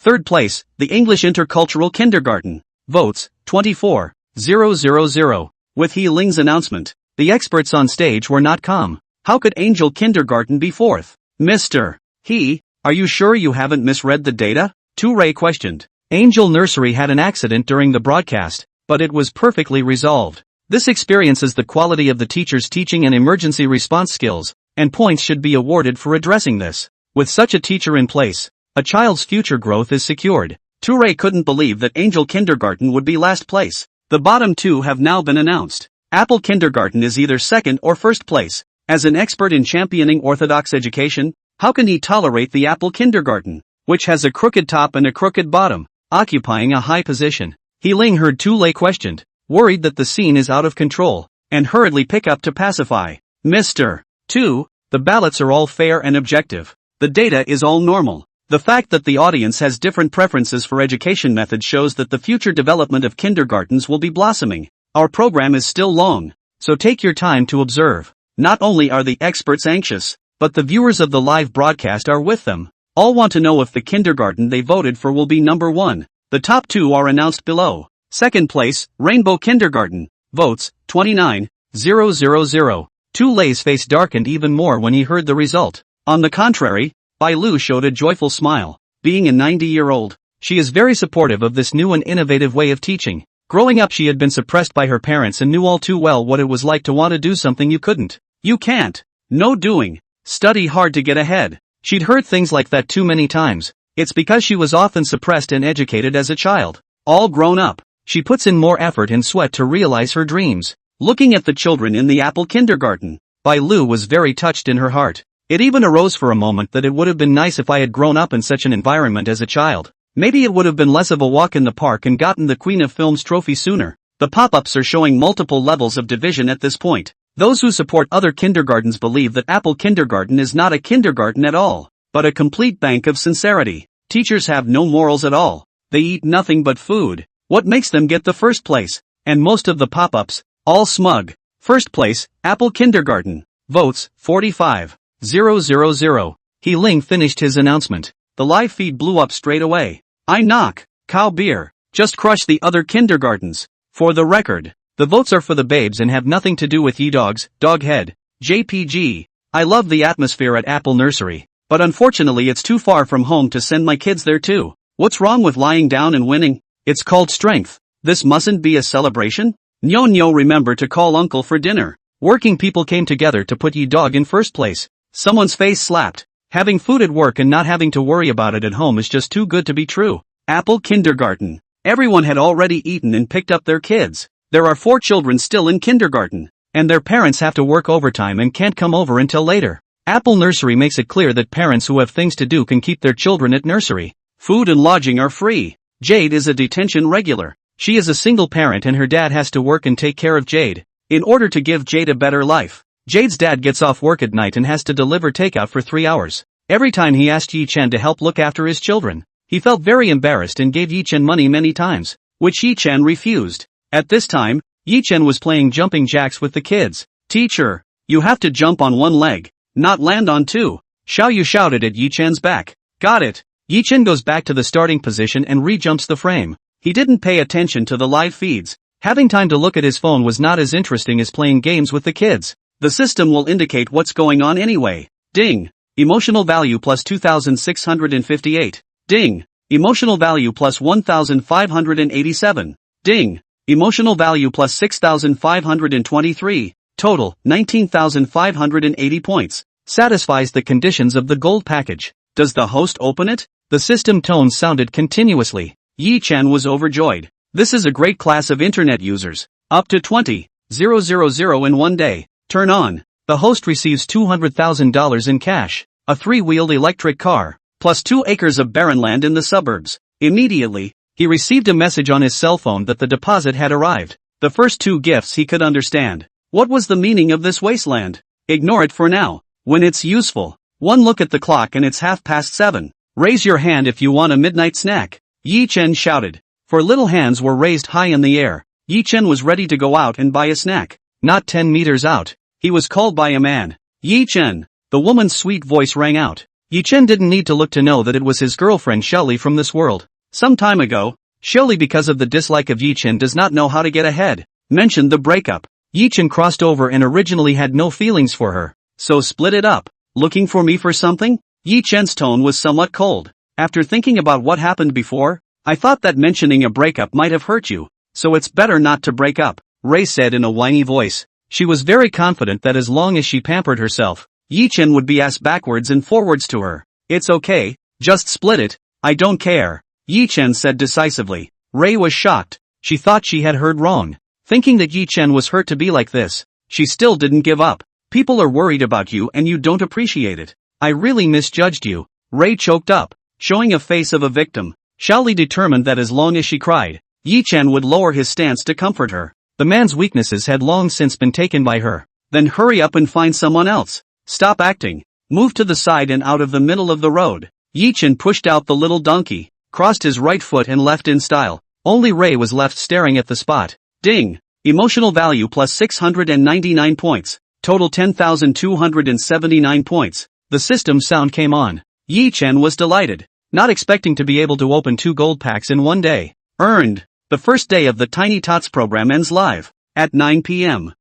3rd place, the English Intercultural Kindergarten, votes, 24,000. With He Ling's announcement, the experts on stage were not calm. How could Angel Kindergarten be 4th? Mr. He, are you sure you haven't misread the data? Tu Rei questioned. Angel Nursery had an accident during the broadcast, but it was perfectly resolved. This experiences the quality of the teacher's teaching and emergency response skills, and points should be awarded for addressing this. With such a teacher in place, a child's future growth is secured. Tu Rei couldn't believe that Angel Kindergarten would be last place. The bottom two have now been announced. Apple Kindergarten is either 2nd or 1st place. As an expert in championing orthodox education, how can he tolerate the Apple Kindergarten, which has a crooked top and a crooked bottom, occupying a high position? He Ling heard Tu Lei questioned, worried that the scene is out of control, and hurriedly pick up to pacify. Mr. Tu, the ballots are all fair and objective. The data is all normal. The fact that the audience has different preferences for education methods shows that the future development of kindergartens will be blossoming. Our program is still long, so take your time to observe. Not only are the experts anxious, but the viewers of the live broadcast are with them. All want to know if the kindergarten they voted for will be number 1. The top 2 are announced below. 2nd place, Rainbow Kindergarten, votes, 29,000. Tu Lei's face darkened even more when he heard the result. On the contrary, Bai Lu showed a joyful smile. Being a 90-year-old, she is very supportive of this new and innovative way of teaching. Growing up, she had been suppressed by her parents and knew all too well what it was like to want to do something you couldn't. You can't. No doing. Study hard to get ahead. She'd heard things like that too many times. It's because she was often suppressed and educated as a child. All grown up, she puts in more effort and sweat to realize her dreams. Looking at the children in the Apple Kindergarten, Bai Lu was very touched in her heart. It even arose for a moment that it would have been nice if I had grown up in such an environment as a child. Maybe it would have been less of a walk in the park and gotten the Queen of Films trophy sooner. The pop-ups are showing multiple levels of division at this point. Those who support other kindergartens believe that Apple Kindergarten is not a kindergarten at all, but a complete bank of sincerity. Teachers have no morals at all. They eat nothing but food. What makes them get the first place? And most of the pop-ups, all smug. 1st place, Apple Kindergarten, votes, 45,000. He Ling finished his announcement. The live feed blew up straight away. I knock, cow beer, just crush the other kindergartens. For the record, the votes are for the babes and have nothing to do with ye dogs, doghead, JPG. I love the atmosphere at Apple Nursery, but unfortunately it's too far from home to send my kids there too. What's wrong with lying down and winning? It's called strength. This mustn't be a celebration? Nyo, remember to call uncle for dinner. Working people came together to put ye dog in first place. Someone's face slapped. Having food at work and not having to worry about it at home is just too good to be true. Apple Kindergarten. Everyone had already eaten and picked up their kids. There are 4 children still in kindergarten, and their parents have to work overtime and can't come over until later. Apple Nursery makes it clear that parents who have things to do can keep their children at nursery. Food and lodging are free. Jade is a detention regular. She is a single parent and her dad has to work and take care of Jade. In order to give Jade a better life, Jade's dad gets off work at night and has to deliver takeout for 3 hours. Every time he asked Yi Chen to help look after his children, he felt very embarrassed and gave Yi Chen money many times, which Yi Chen refused. At this time, Yi Chen was playing jumping jacks with the kids. Teacher, you have to jump on 1 leg, not land on 2. Xiao Yu shouted at Yi Chen's back. Got it. Yi Chen goes back to the starting position and re-jumps the frame. He didn't pay attention to the live feeds. Having time to look at his phone was not as interesting as playing games with the kids. The system will indicate what's going on anyway. Ding. Emotional value plus 2,658. Ding. Emotional value plus 1,587. Ding. Emotional value plus 6,523. Total, 19,580 points. Satisfies the conditions of the gold package. Does the host open it? The system tone sounded continuously. Yi Chen was overjoyed. This is a great class of internet users. Up to 20,000 in one day. Turn on. The host receives $200,000 in cash, a 3-wheeled electric car, plus 2 acres of barren land in the suburbs. Immediately, he received a message on his cell phone that the deposit had arrived. The first 2 gifts he could understand. What was the meaning of this wasteland? Ignore it for now. When it's useful. One look at the clock and it's 7:30. Raise your hand if you want a midnight snack. Yi Chen shouted. For little hands were raised high in the air. Yi Chen was ready to go out and buy a snack. Not 10 meters out. He was called by a man. Yi Chen. The woman's sweet voice rang out. Yi Chen didn't need to look to know that it was his girlfriend Shelley from this world. Some time ago, Shelley, because of the dislike of Yi Chen, does not know how to get ahead, mentioned the breakup. Yi Chen crossed over and originally had no feelings for her, so split it up. Looking for me for something? Yi Chen's tone was somewhat cold. After thinking about what happened before, I thought that mentioning a breakup might have hurt you, so it's better not to break up, Ray said in a whiny voice. She was very confident that as long as she pampered herself, Yi Chen would be ass backwards and forwards to her. It's okay, just split it, I don't care, Yi Chen said decisively. Ray was shocked. She thought she had heard wrong. Thinking that Yi Chen was hurt to be like this, she still didn't give up. People are worried about you and you don't appreciate it. I really misjudged you. Ray choked up, showing a face of a victim. Shelley determined that as long as she cried, Yi Chen would lower his stance to comfort her. The man's weaknesses had long since been taken by her. Then hurry up and find someone else. Stop acting. Move to the side and out of the middle of the road. Yi Chen pushed out the little donkey, crossed his right foot and left in style. Only Ray was left staring at the spot. Ding. Emotional value plus 699 points. Total 10,279 points. The system sound came on. Yi Chen was delighted, not expecting to be able to open 2 gold packs in one day. Earned. The first day of the Tiny Tots program ends live at 9 p.m.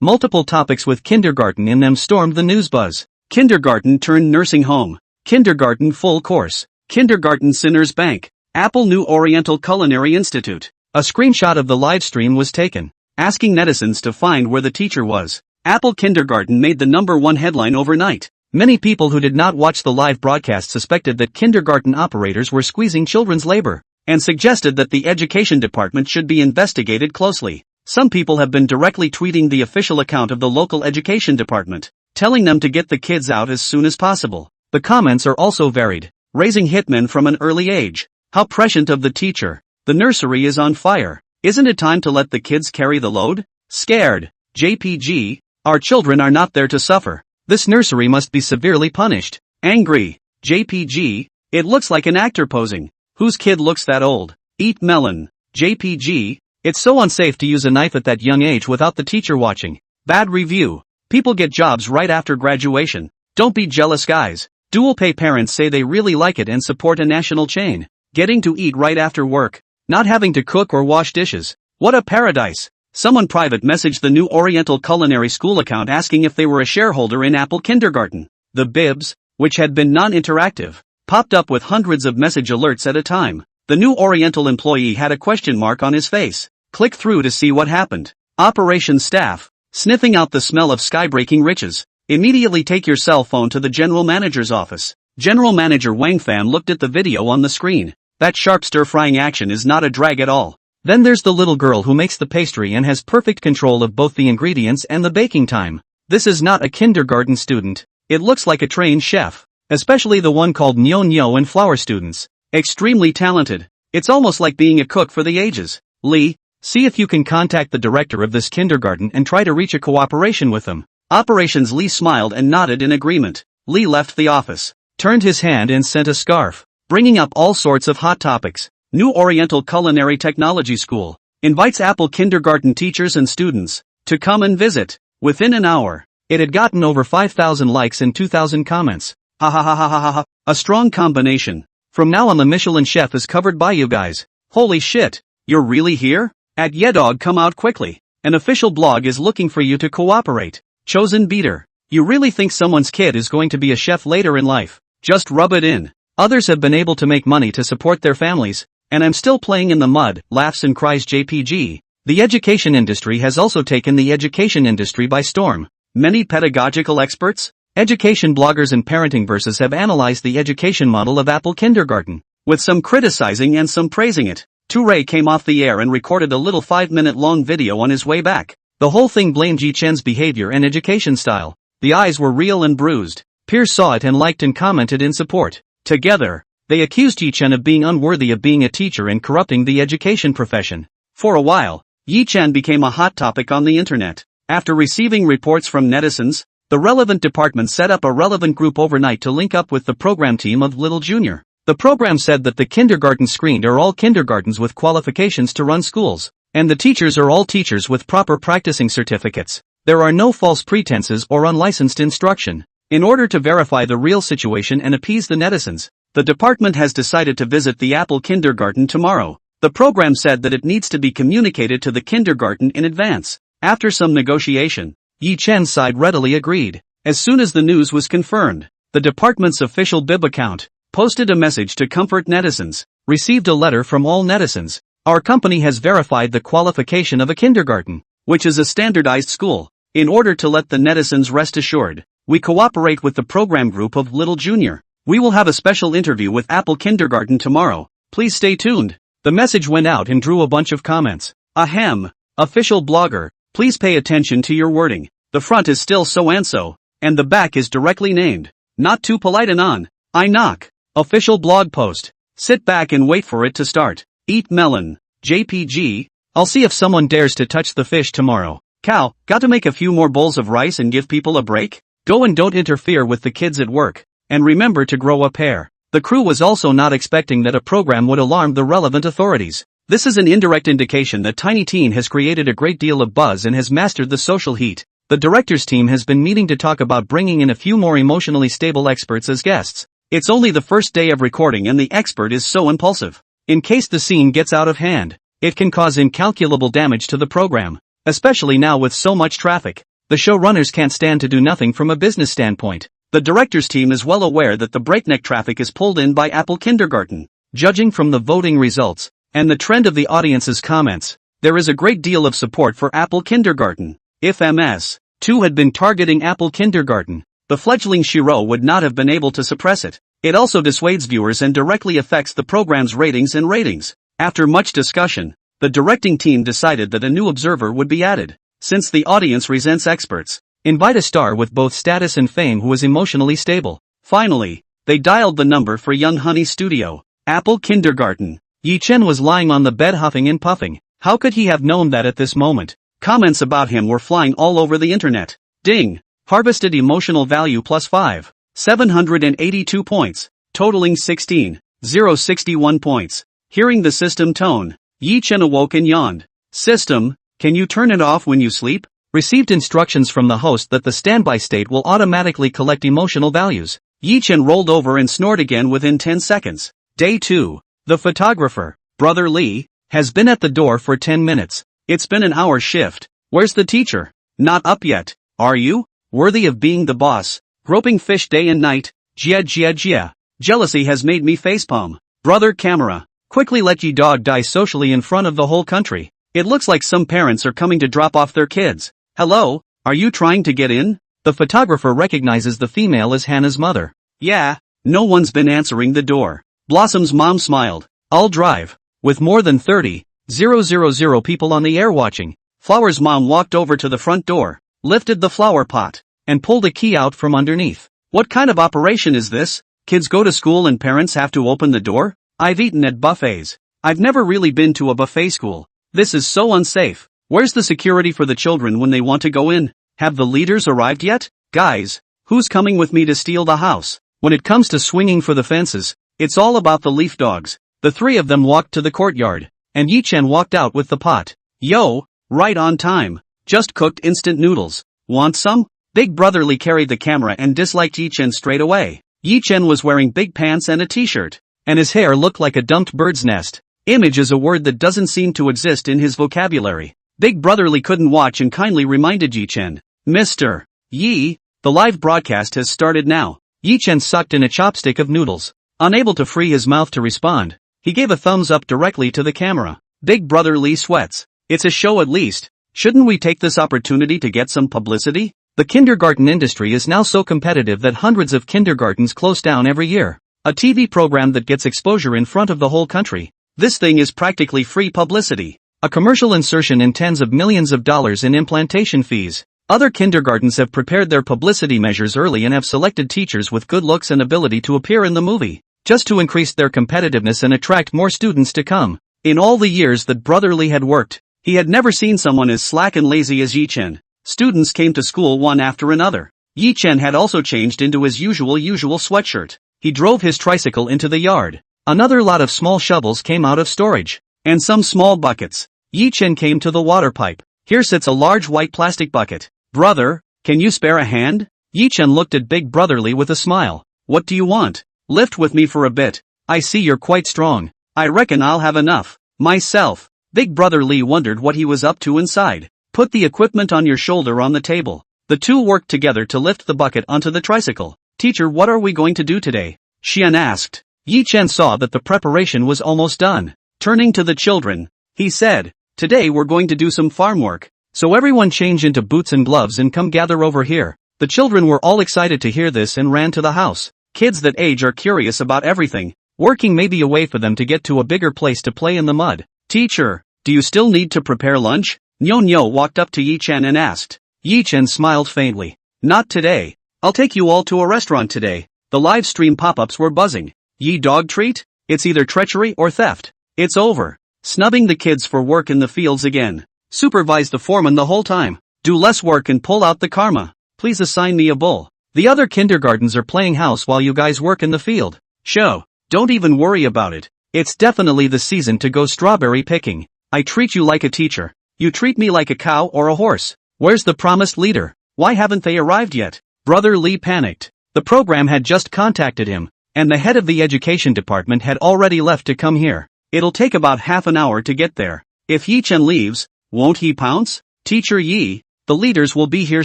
Multiple topics with kindergarten in them stormed the news buzz. Kindergarten turned nursing home. Kindergarten full course. Kindergarten Sinners Bank. Apple New Oriental Culinary Institute. A screenshot of the live stream was taken, asking netizens to find where the teacher was. Apple Kindergarten made the #1 headline overnight. Many people who did not watch the live broadcast suspected that kindergarten operators were squeezing children's labor, and suggested that the education department should be investigated closely. Some people have been directly tweeting the official account of the local education department, telling them to get the kids out as soon as possible. The comments are also varied, raising hitmen from an early age. How prescient of the teacher. The nursery is on fire. Isn't it time to let the kids carry the load? Scared. JPG. Our children are not there to suffer. This nursery must be severely punished. Angry. JPG. It looks like an actor posing. Whose kid looks that old? Eat melon. JPG. It's so unsafe to use a knife at that young age without the teacher watching. Bad review. People get jobs right after graduation. Don't be jealous, guys. Dual pay parents say they really like it and support a national chain. Getting to eat right after work. Not having to cook or wash dishes. What a paradise. Someone private messaged the New Oriental Culinary School account asking if they were a shareholder in Apple Kindergarten. The bibs, which had been non-interactive, popped up with hundreds of message alerts at a time. The New Oriental employee had a question mark on his face. Click through to see what happened. Operations staff, sniffing out the smell of skybreaking riches. Immediately take your cell phone to the general manager's office. General Manager Wang Fan looked at the video on the screen. That sharp stir-frying action is not a drag at all. Then there's the little girl who makes the pastry and has perfect control of both the ingredients and the baking time. This is not a kindergarten student. It looks like a trained chef. Especially the one called Nyo Nyo and flower students. Extremely talented. It's almost like being a cook for the ages. Lee, see if you can contact the director of this kindergarten and try to reach a cooperation with them. Operations Lee smiled and nodded in agreement. Lee left the office, turned his hand and sent a scarf, bringing up all sorts of hot topics. New Oriental Culinary Technology School invites Apple Kindergarten teachers and students to come and visit. Within an hour, it had gotten over 5,000 likes and 2,000 comments. Ha ha ha ha ha ha ha. A strong combination. From now on the Michelin chef is covered by you guys. Holy shit. You're really here? At Yedog, come out quickly. An official blog is looking for you to cooperate. Chosen beater. You really think someone's kid is going to be a chef later in life? Just rub it in. Others have been able to make money to support their families, and I'm still playing in the mud, laughs and cries JPG. The education industry has also taken the education industry by storm. Many pedagogical experts, education bloggers and parenting verses have analyzed the education model of Apple Kindergarten, with some criticizing and some praising it. Touré came off the air and recorded a little 5-minute long video on his way back. The whole thing blamed Yi Chen's behavior and education style. The eyes were real and bruised. Peers saw it and liked and commented in support. Together, they accused Yi Chen of being unworthy of being a teacher and corrupting the education profession. For a while, Yi Chen became a hot topic on the internet. After receiving reports from netizens, the relevant department set up a relevant group overnight to link up with the program team of Little Junior. The program said that the kindergarten screened are all kindergartens with qualifications to run schools, and the teachers are all teachers with proper practicing certificates. There are no false pretenses or unlicensed instruction. In order to verify the real situation and appease the netizens, the department has decided to visit the Apple Kindergarten tomorrow. The program said that it needs to be communicated to the kindergarten in advance. After some negotiation, Yi Chen's side readily agreed. As soon as the news was confirmed, the department's official Bib account posted a message to comfort netizens. Received a letter from all netizens. Our company has verified the qualification of a kindergarten, which is a standardized school. In order to let the netizens rest assured, we cooperate with the program group of Little Junior. We will have a special interview with Apple Kindergarten tomorrow. Please stay tuned. The message went out and drew a bunch of comments. Ahem. Official blogger, please pay attention to your wording. The front is still so and so, and the back is directly named. Not too polite and on. I knock. Official blog post. Sit back and wait for it to start. Eat melon. JPG. I'll see if someone dares to touch the fish tomorrow. Cow, got to make a few more bowls of rice and give people a break? Go and don't interfere with the kids at work. And remember to grow a pair. The crew was also not expecting that a program would alarm the relevant authorities. This is an indirect indication that Tiny Teen has created a great deal of buzz and has mastered the social heat. The director's team has been meeting to talk about bringing in a few more emotionally stable experts as guests. It's only the first day of recording and the expert is so impulsive. In case the scene gets out of hand, it can cause incalculable damage to the program, especially now with so much traffic. The showrunners can't stand to do nothing from a business standpoint. The director's team is well aware that the breakneck traffic is pulled in by Apple Kindergarten. Judging from the voting results, and the trend of the audience's comments, there is a great deal of support for Apple Kindergarten. If MS2 had been targeting Apple Kindergarten, the fledgling Shiro would not have been able to suppress it. It also dissuades viewers and directly affects the program's ratings. After much discussion, the directing team decided that a new observer would be added. Since the audience resents experts, invite a star with both status and fame who is emotionally stable. Finally, they dialed the number for Young Honey's studio, Apple Kindergarten. Yi Chen was lying on the bed huffing and puffing. How could he have known that at this moment? Comments about him were flying all over the internet. Ding! Harvested emotional value plus 5. 782 points, totaling 16,061 points. Hearing the system tone, Yi Chen awoke and yawned. System, can you turn it off when you sleep? Received instructions from the host that the standby state will automatically collect emotional values. Yi Chen rolled over and snored again within 10 seconds. Day 2. The photographer, Brother Lee, has been at the door for 10 minutes. It's been an hour shift. Where's the teacher? Not up yet. Are you? Worthy of being the boss. Groping fish day and night. Jia. Jealousy has made me facepalm. Brother camera. Quickly let ye dog die socially in front of the whole country. It looks like some parents are coming to drop off their kids. Hello, are you trying to get in? The photographer recognizes the female as Hannah's mother. Yeah, no one's been answering the door. Blossom's mom smiled. I'll drive. With more than 30,000 people on the air watching, Flower's mom walked over to the front door, lifted the flower pot, and pulled a key out from underneath. What kind of operation is this? Kids go to school and parents have to open the door? I've eaten at buffets. I've never really been to a buffet school. This is so unsafe. Where's the security for the children when they want to go in? Have the leaders arrived yet? Guys, who's coming with me to steal the house? When it comes to swinging for the fences, it's all about the leaf dogs. The three of them walked to the courtyard, and Yi Chen walked out with the pot. Yo, right on time. Just cooked instant noodles. Want some? Big Brotherly carried the camera and disliked Yi Chen straight away. Yi Chen was wearing big pants and a t-shirt, and his hair looked like a dumped bird's nest. Image is a word that doesn't seem to exist in his vocabulary. Big Brotherly couldn't watch and kindly reminded Yi Chen. Mr. Yi, the live broadcast has started now. Yi Chen sucked in a chopstick of noodles. Unable to free his mouth to respond, he gave a thumbs up directly to the camera. Big Brother Lee sweats. It's a show at least. Shouldn't we take this opportunity to get some publicity? The kindergarten industry is now so competitive that hundreds of kindergartens close down every year. A TV program that gets exposure in front of the whole country. This thing is practically free publicity. A commercial insertion in tens of millions of dollars in implantation fees. Other kindergartens have prepared their publicity measures early and have selected teachers with good looks and ability to appear in the movie, just to increase their competitiveness and attract more students to come. In all the years that Brother Lee had worked, he had never seen someone as slack and lazy as Yi Chen. Students came to school one after another. Yi Chen had also changed into his usual sweatshirt. He drove his tricycle into the yard. Another lot of small shovels came out of storage. And some small buckets. Yi Chen came to the water pipe. Here sits a large white plastic bucket. Brother, can you spare a hand? Yi Chen looked at Big Brother Lee with a smile. What do you want? Lift with me for a bit. I see you're quite strong. I reckon I'll have enough. Myself. Big Brother Lee wondered what he was up to inside. Put the equipment on your shoulder on the table. The two worked together to lift the bucket onto the tricycle. Teacher, what are we going to do today? Xian asked. Yi Chen saw that the preparation was almost done. Turning to the children, he said, today we're going to do some farm work. So everyone change into boots and gloves and come gather over here. The children were all excited to hear this and ran to the house. Kids that age are curious about everything. Working may be a way for them to get to a bigger place to play in the mud. Teacher, do you still need to prepare lunch? Nyo walked up to Yi Chen and asked. Yi Chen smiled faintly. Not today. I'll take you all to a restaurant today. The live stream pop-ups were buzzing. Yi dog treat? It's either treachery or theft. It's over. Snubbing the kids for work in the fields again. Supervise the foreman the whole time. Do less work and pull out the karma. Please assign me a bull. The other kindergartens are playing house while you guys work in the field. Show. Don't even worry about it. It's definitely the season to go strawberry picking. I treat you like a teacher. You treat me like a cow or a horse. Where's the promised leader? Why haven't they arrived yet? Brother Lee panicked. The program had just contacted him, and the head of the education department had already left to come here. It'll take about half an hour to get there. If Yi Chen leaves, won't he pounce? Teacher Yi, the leaders will be here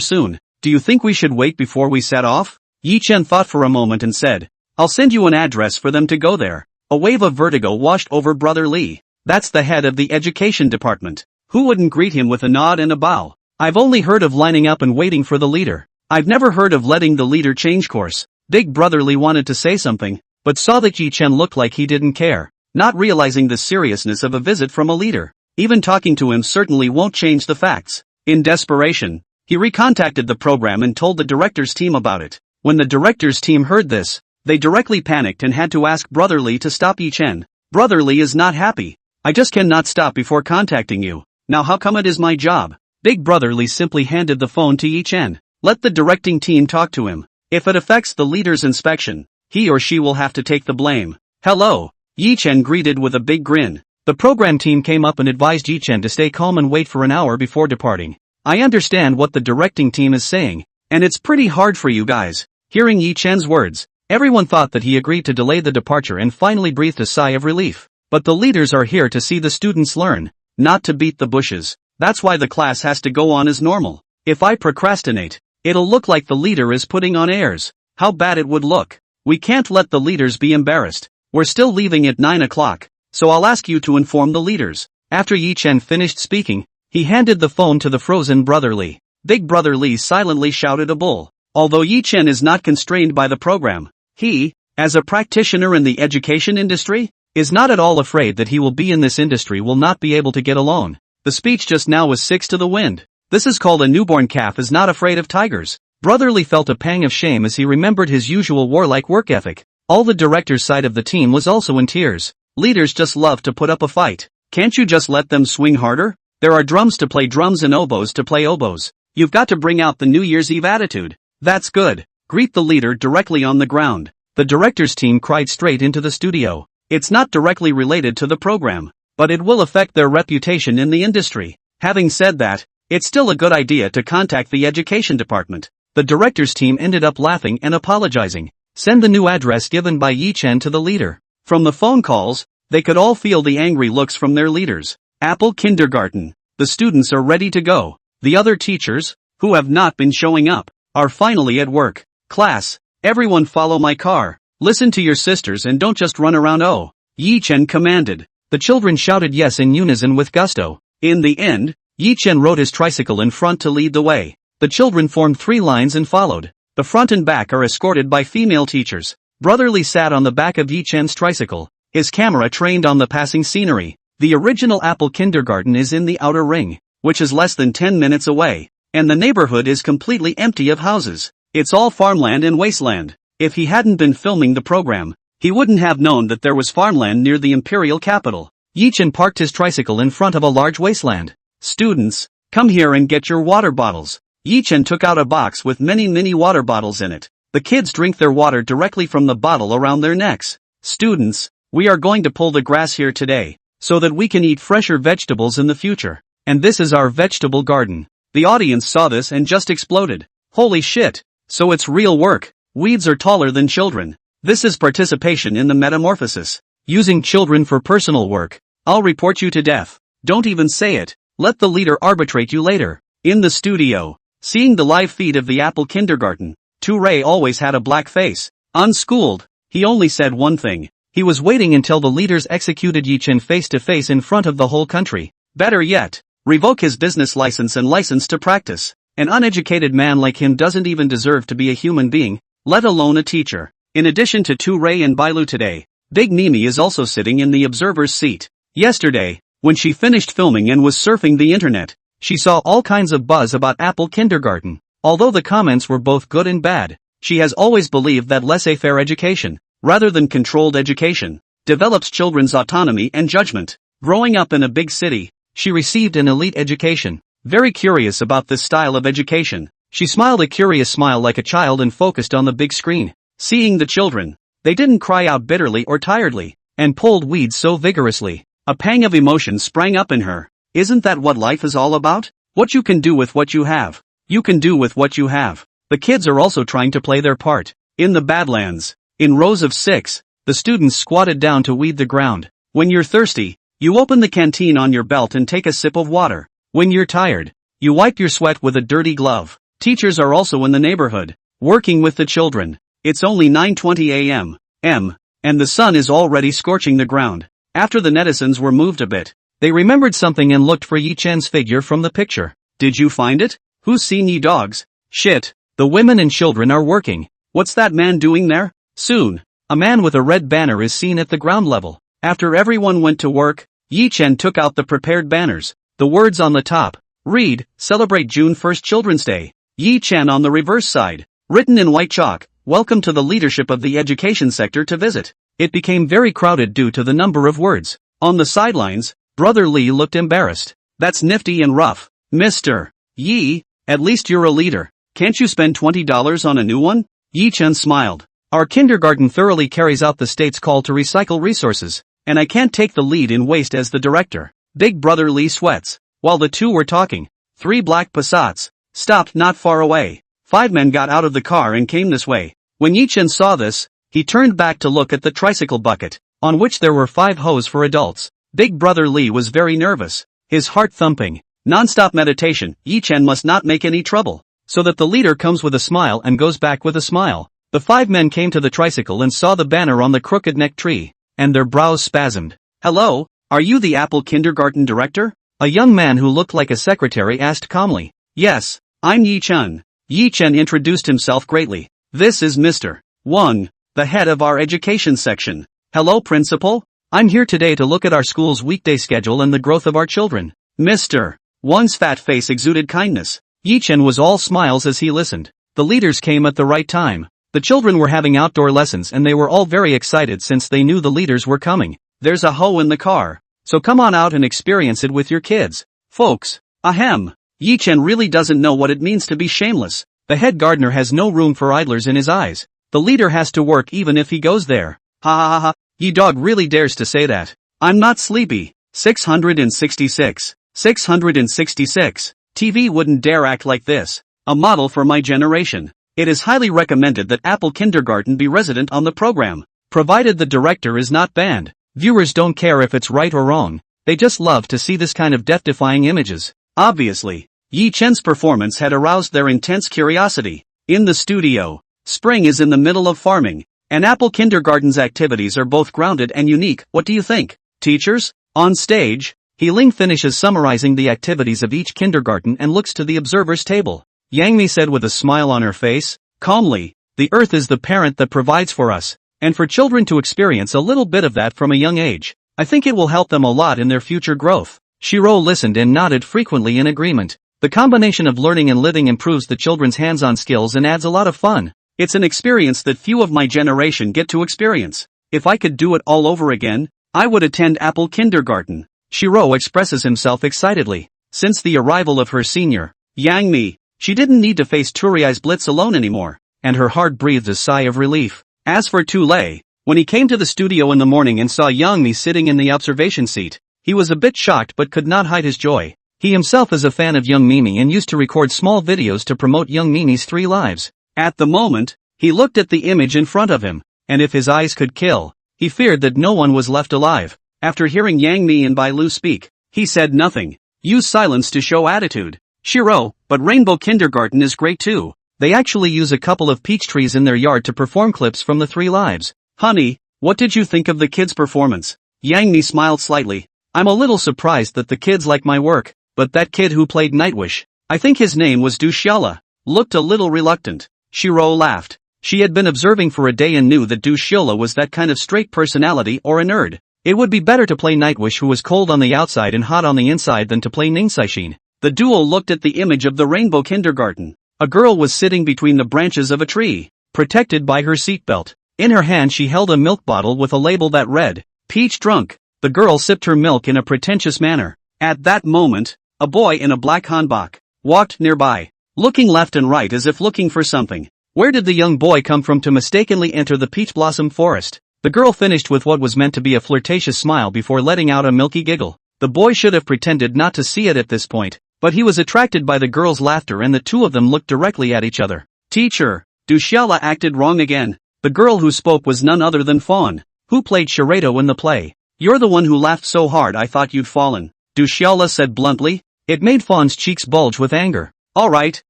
soon. Do you think we should wait before we set off? Yi Chen thought for a moment and said, I'll send you an address for them to go there. A wave of vertigo washed over Brother Lee. That's the head of the education department. Who wouldn't greet him with a nod and a bow? I've only heard of lining up and waiting for the leader. I've never heard of letting the leader change course. Big Brother Lee wanted to say something, but saw that Yi Chen looked like he didn't care, not realizing the seriousness of a visit from a leader. Even talking to him certainly won't change the facts. In desperation, he recontacted the program and told the director's team about it. When the director's team heard this, they directly panicked and had to ask Brother Lee to stop Yi Chen. Brother Lee is not happy. I just cannot stop before contacting you. Now how come it is my job? Big Brother Lee simply handed the phone to Yi Chen. Let the directing team talk to him. If it affects the leader's inspection, he or she will have to take the blame. Hello. Yi Chen greeted with a big grin. The program team came up and advised Yi Chen to stay calm and wait for an hour before departing. I understand what the directing team is saying, and it's pretty hard for you guys. Hearing Yi Chen's words, everyone thought that he agreed to delay the departure and finally breathed a sigh of relief. But the leaders are here to see the students learn, not to beat the bushes. That's why the class has to go on as normal. If I procrastinate, it'll look like the leader is putting on airs. How bad it would look. We can't let the leaders be embarrassed. We're still leaving at 9 o'clock, so I'll ask you to inform the leaders. After Yi Chen finished speaking, he handed the phone to the frozen Brother Lee. Big Brother Lee silently shouted a bull. Although Yi Chen is not constrained by the program, he, as a practitioner in the education industry, is not at all afraid that he will be in this industry will not be able to get a loan. The speech just now was 6 to the wind. This is called a newborn calf is not afraid of tigers. Brother Lee felt a pang of shame as he remembered his usual warlike work ethic. All the director's side of the team was also in tears. Leaders just love to put up a fight. Can't you just let them swing harder? There are drums to play drums and oboes to play oboes. You've got to bring out the New Year's Eve attitude. That's good. Greet the leader directly on the ground. The director's team cried straight into the studio. It's not directly related to the program, but it will affect their reputation in the industry. Having said that, it's still a good idea to contact the education department. The director's team ended up laughing and apologizing. Send the new address given by Yi Chen to the leader. From the phone calls, they could all feel the angry looks from their leaders. Apple Kindergarten. The students are ready to go. The other teachers, who have not been showing up, are finally at work. Class, everyone follow my car. Listen to your sisters and don't just run around, oh, Yi Chen commanded. The children shouted yes in unison with gusto. In the end, Yi Chen rode his tricycle in front to lead the way. The children formed 3 lines and followed. The front and back are escorted by female teachers. Brother Li sat on the back of Yi Chen's tricycle, his camera trained on the passing scenery. The original Apple Kindergarten is in the outer ring, which is less than 10 minutes away, and the neighborhood is completely empty of houses. It's all farmland and wasteland. If he hadn't been filming the program, he wouldn't have known that there was farmland near the imperial capital. Yi Chen parked his tricycle in front of a large wasteland. Students, come here and get your water bottles. Yi Chen took out a box with many mini water bottles in it. The kids drink their water directly from the bottle around their necks. Students, we are going to pull the grass here today, so that we can eat fresher vegetables in the future. And this is our vegetable garden. The audience saw this and just exploded. Holy shit! So it's real work. Weeds are taller than children. This is participation in the metamorphosis. Using children for personal work. I'll report you to death. Don't even say it. Let the leader arbitrate you later. In the studio, seeing the live feed of the Apple Kindergarten, Ray always had a black face. Unschooled, he only said one thing. He was waiting until the leaders executed Yi Chen face to face in front of the whole country. Better yet, revoke his business license and license to practice. An uneducated man like him doesn't even deserve to be a human being, let alone a teacher. In addition to Ray and Bailu today, Big Mimi is also sitting in the observer's seat. Yesterday, when she finished filming and was surfing the internet, she saw all kinds of buzz about Apple Kindergarten. Although the comments were both good and bad, she has always believed that laissez-faire education, rather than controlled education, develops children's autonomy and judgment. Growing up in a big city, she received an elite education. Very curious about this style of education, she smiled a curious smile like a child and focused on the big screen. Seeing the children, they didn't cry out bitterly or tiredly, and pulled weeds so vigorously. A pang of emotion sprang up in her. Isn't that what life is all about? What you can do with what you have. You can do with what you have. The kids are also trying to play their part. In the Badlands, in rows of 6, the students squatted down to weed the ground. When you're thirsty, you open the canteen on your belt and take a sip of water. When you're tired, you wipe your sweat with a dirty glove. Teachers are also in the neighborhood, working with the children. It's only 9:20 a.m. And the sun is already scorching the ground. After the netizens were moved a bit, they remembered something and looked for Yi Chen's figure from the picture. Did you find it? Who's seen ye dogs? Shit, the women and children are working. What's that man doing there? Soon, a man with a red banner is seen at the ground level. After everyone went to work, Yi Chen took out the prepared banners. The words on the top read, "Celebrate June 1st Children's Day." Yi Chen on the reverse side, written in white chalk, "Welcome to the leadership of the education sector to visit." It became very crowded due to the number of words. On the sidelines, Brother Li looked embarrassed. That's nifty and rough. Mr. Yi, at least you're a leader. Can't you spend $20 on a new one? Yi Chen smiled. Our kindergarten thoroughly carries out the state's call to recycle resources, and I can't take the lead in waste as the director. Big Brother Li sweats. While the two were talking, 3 black Passats stopped not far away. 5 men got out of the car and came this way. When Yi Chen saw this, he turned back to look at the tricycle bucket, on which there were 5 hose for adults. Big Brother Li was very nervous, his heart thumping. Non-stop meditation. Yi Chen must not make any trouble, so that the leader comes with a smile and goes back with a smile. The 5 men came to the tricycle and saw the banner on the crooked neck tree, and their brows spasmed. "Hello, are you the Apple Kindergarten director?" A young man who looked like a secretary asked calmly. "Yes, I'm Yi Chen." Yi Chen introduced himself greatly. "This is Mr. Wang, the head of our education section." "Hello principal, I'm here today to look at our school's weekday schedule and the growth of our children." Mr. Wang's fat face exuded kindness. Yi Chen was all smiles as he listened. The leaders came at the right time. The children were having outdoor lessons and they were all very excited since they knew the leaders were coming. "There's a hoe in the car, so come on out and experience it with your kids, folks." Ahem. Yi Chen really doesn't know what it means to be shameless. The head gardener has no room for idlers in his eyes. The leader has to work even if he goes there. Ha ha ha ha, ye dog really dares to say that. I'm not sleepy. 666. 666. TV wouldn't dare act like this. A model for my generation. It is highly recommended that Apple Kindergarten be resident on the program, provided the director is not banned. Viewers don't care if it's right or wrong, they just love to see this kind of death-defying images. Obviously, Yi Chen's performance had aroused their intense curiosity. In the studio, spring is in the middle of farming. And Apple Kindergarten's activities are both grounded and unique. What do you think, teachers? On stage, He-Ling finishes summarizing the activities of each kindergarten and looks to the observers' table. Yang Mi said with a smile on her face, calmly, "The earth is the parent that provides for us, and for children to experience a little bit of that from a young age, I think it will help them a lot in their future growth." Shiro listened and nodded frequently in agreement. The combination of learning and living improves the children's hands-on skills and adds a lot of fun. It's an experience that few of my generation get to experience. If I could do it all over again, I would attend Apple Kindergarten. Shiro expresses himself excitedly. Since the arrival of her senior, Yang Mi, she didn't need to face Turiai's blitz alone anymore, and her heart breathed a sigh of relief. As for Lei, when he came to the studio in the morning and saw Yang Mi sitting in the observation seat, he was a bit shocked but could not hide his joy. He himself is a fan of Young Mimi and used to record small videos to promote Young Mimi's 3 lives. At the moment, he looked at the image in front of him, and if his eyes could kill, he feared that no one was left alive. After hearing Yang Mi and Bai Lu speak, he said nothing. Use silence to show attitude. Shiro, but Rainbow Kindergarten is great too. They actually use a couple of peach trees in their yard to perform clips from the 3 lives. Honey, what did you think of the kids' performance? Yang Mi smiled slightly. I'm a little surprised that the kids like my work, but that kid who played Nightwish, I think his name was Dushyala, looked a little reluctant. Shiro laughed. She had been observing for a day and knew that Dushyala was that kind of straight personality or a nerd. It would be better to play Nightwish who was cold on the outside and hot on the inside than to play Ningsaishin. The duo looked at the image of the Rainbow Kindergarten. A girl was sitting between the branches of a tree, protected by her seatbelt. In her hand she held a milk bottle with a label that read, "Peach Drunk." The girl sipped her milk in a pretentious manner. At that moment, a boy in a black hanbok walked nearby, looking left and right as if looking for something. Where did the young boy come from to mistakenly enter the peach blossom forest? The girl finished with what was meant to be a flirtatious smile before letting out a milky giggle. The boy should have pretended not to see it at this point, but he was attracted by the girl's laughter and the two of them looked directly at each other. Teacher, Dushyala acted wrong again. The girl who spoke was none other than Fawn, who played Charado in the play. You're the one who laughed so hard I thought you'd fallen, Dushyala said bluntly. It made Fawn's cheeks bulge with anger. Alright,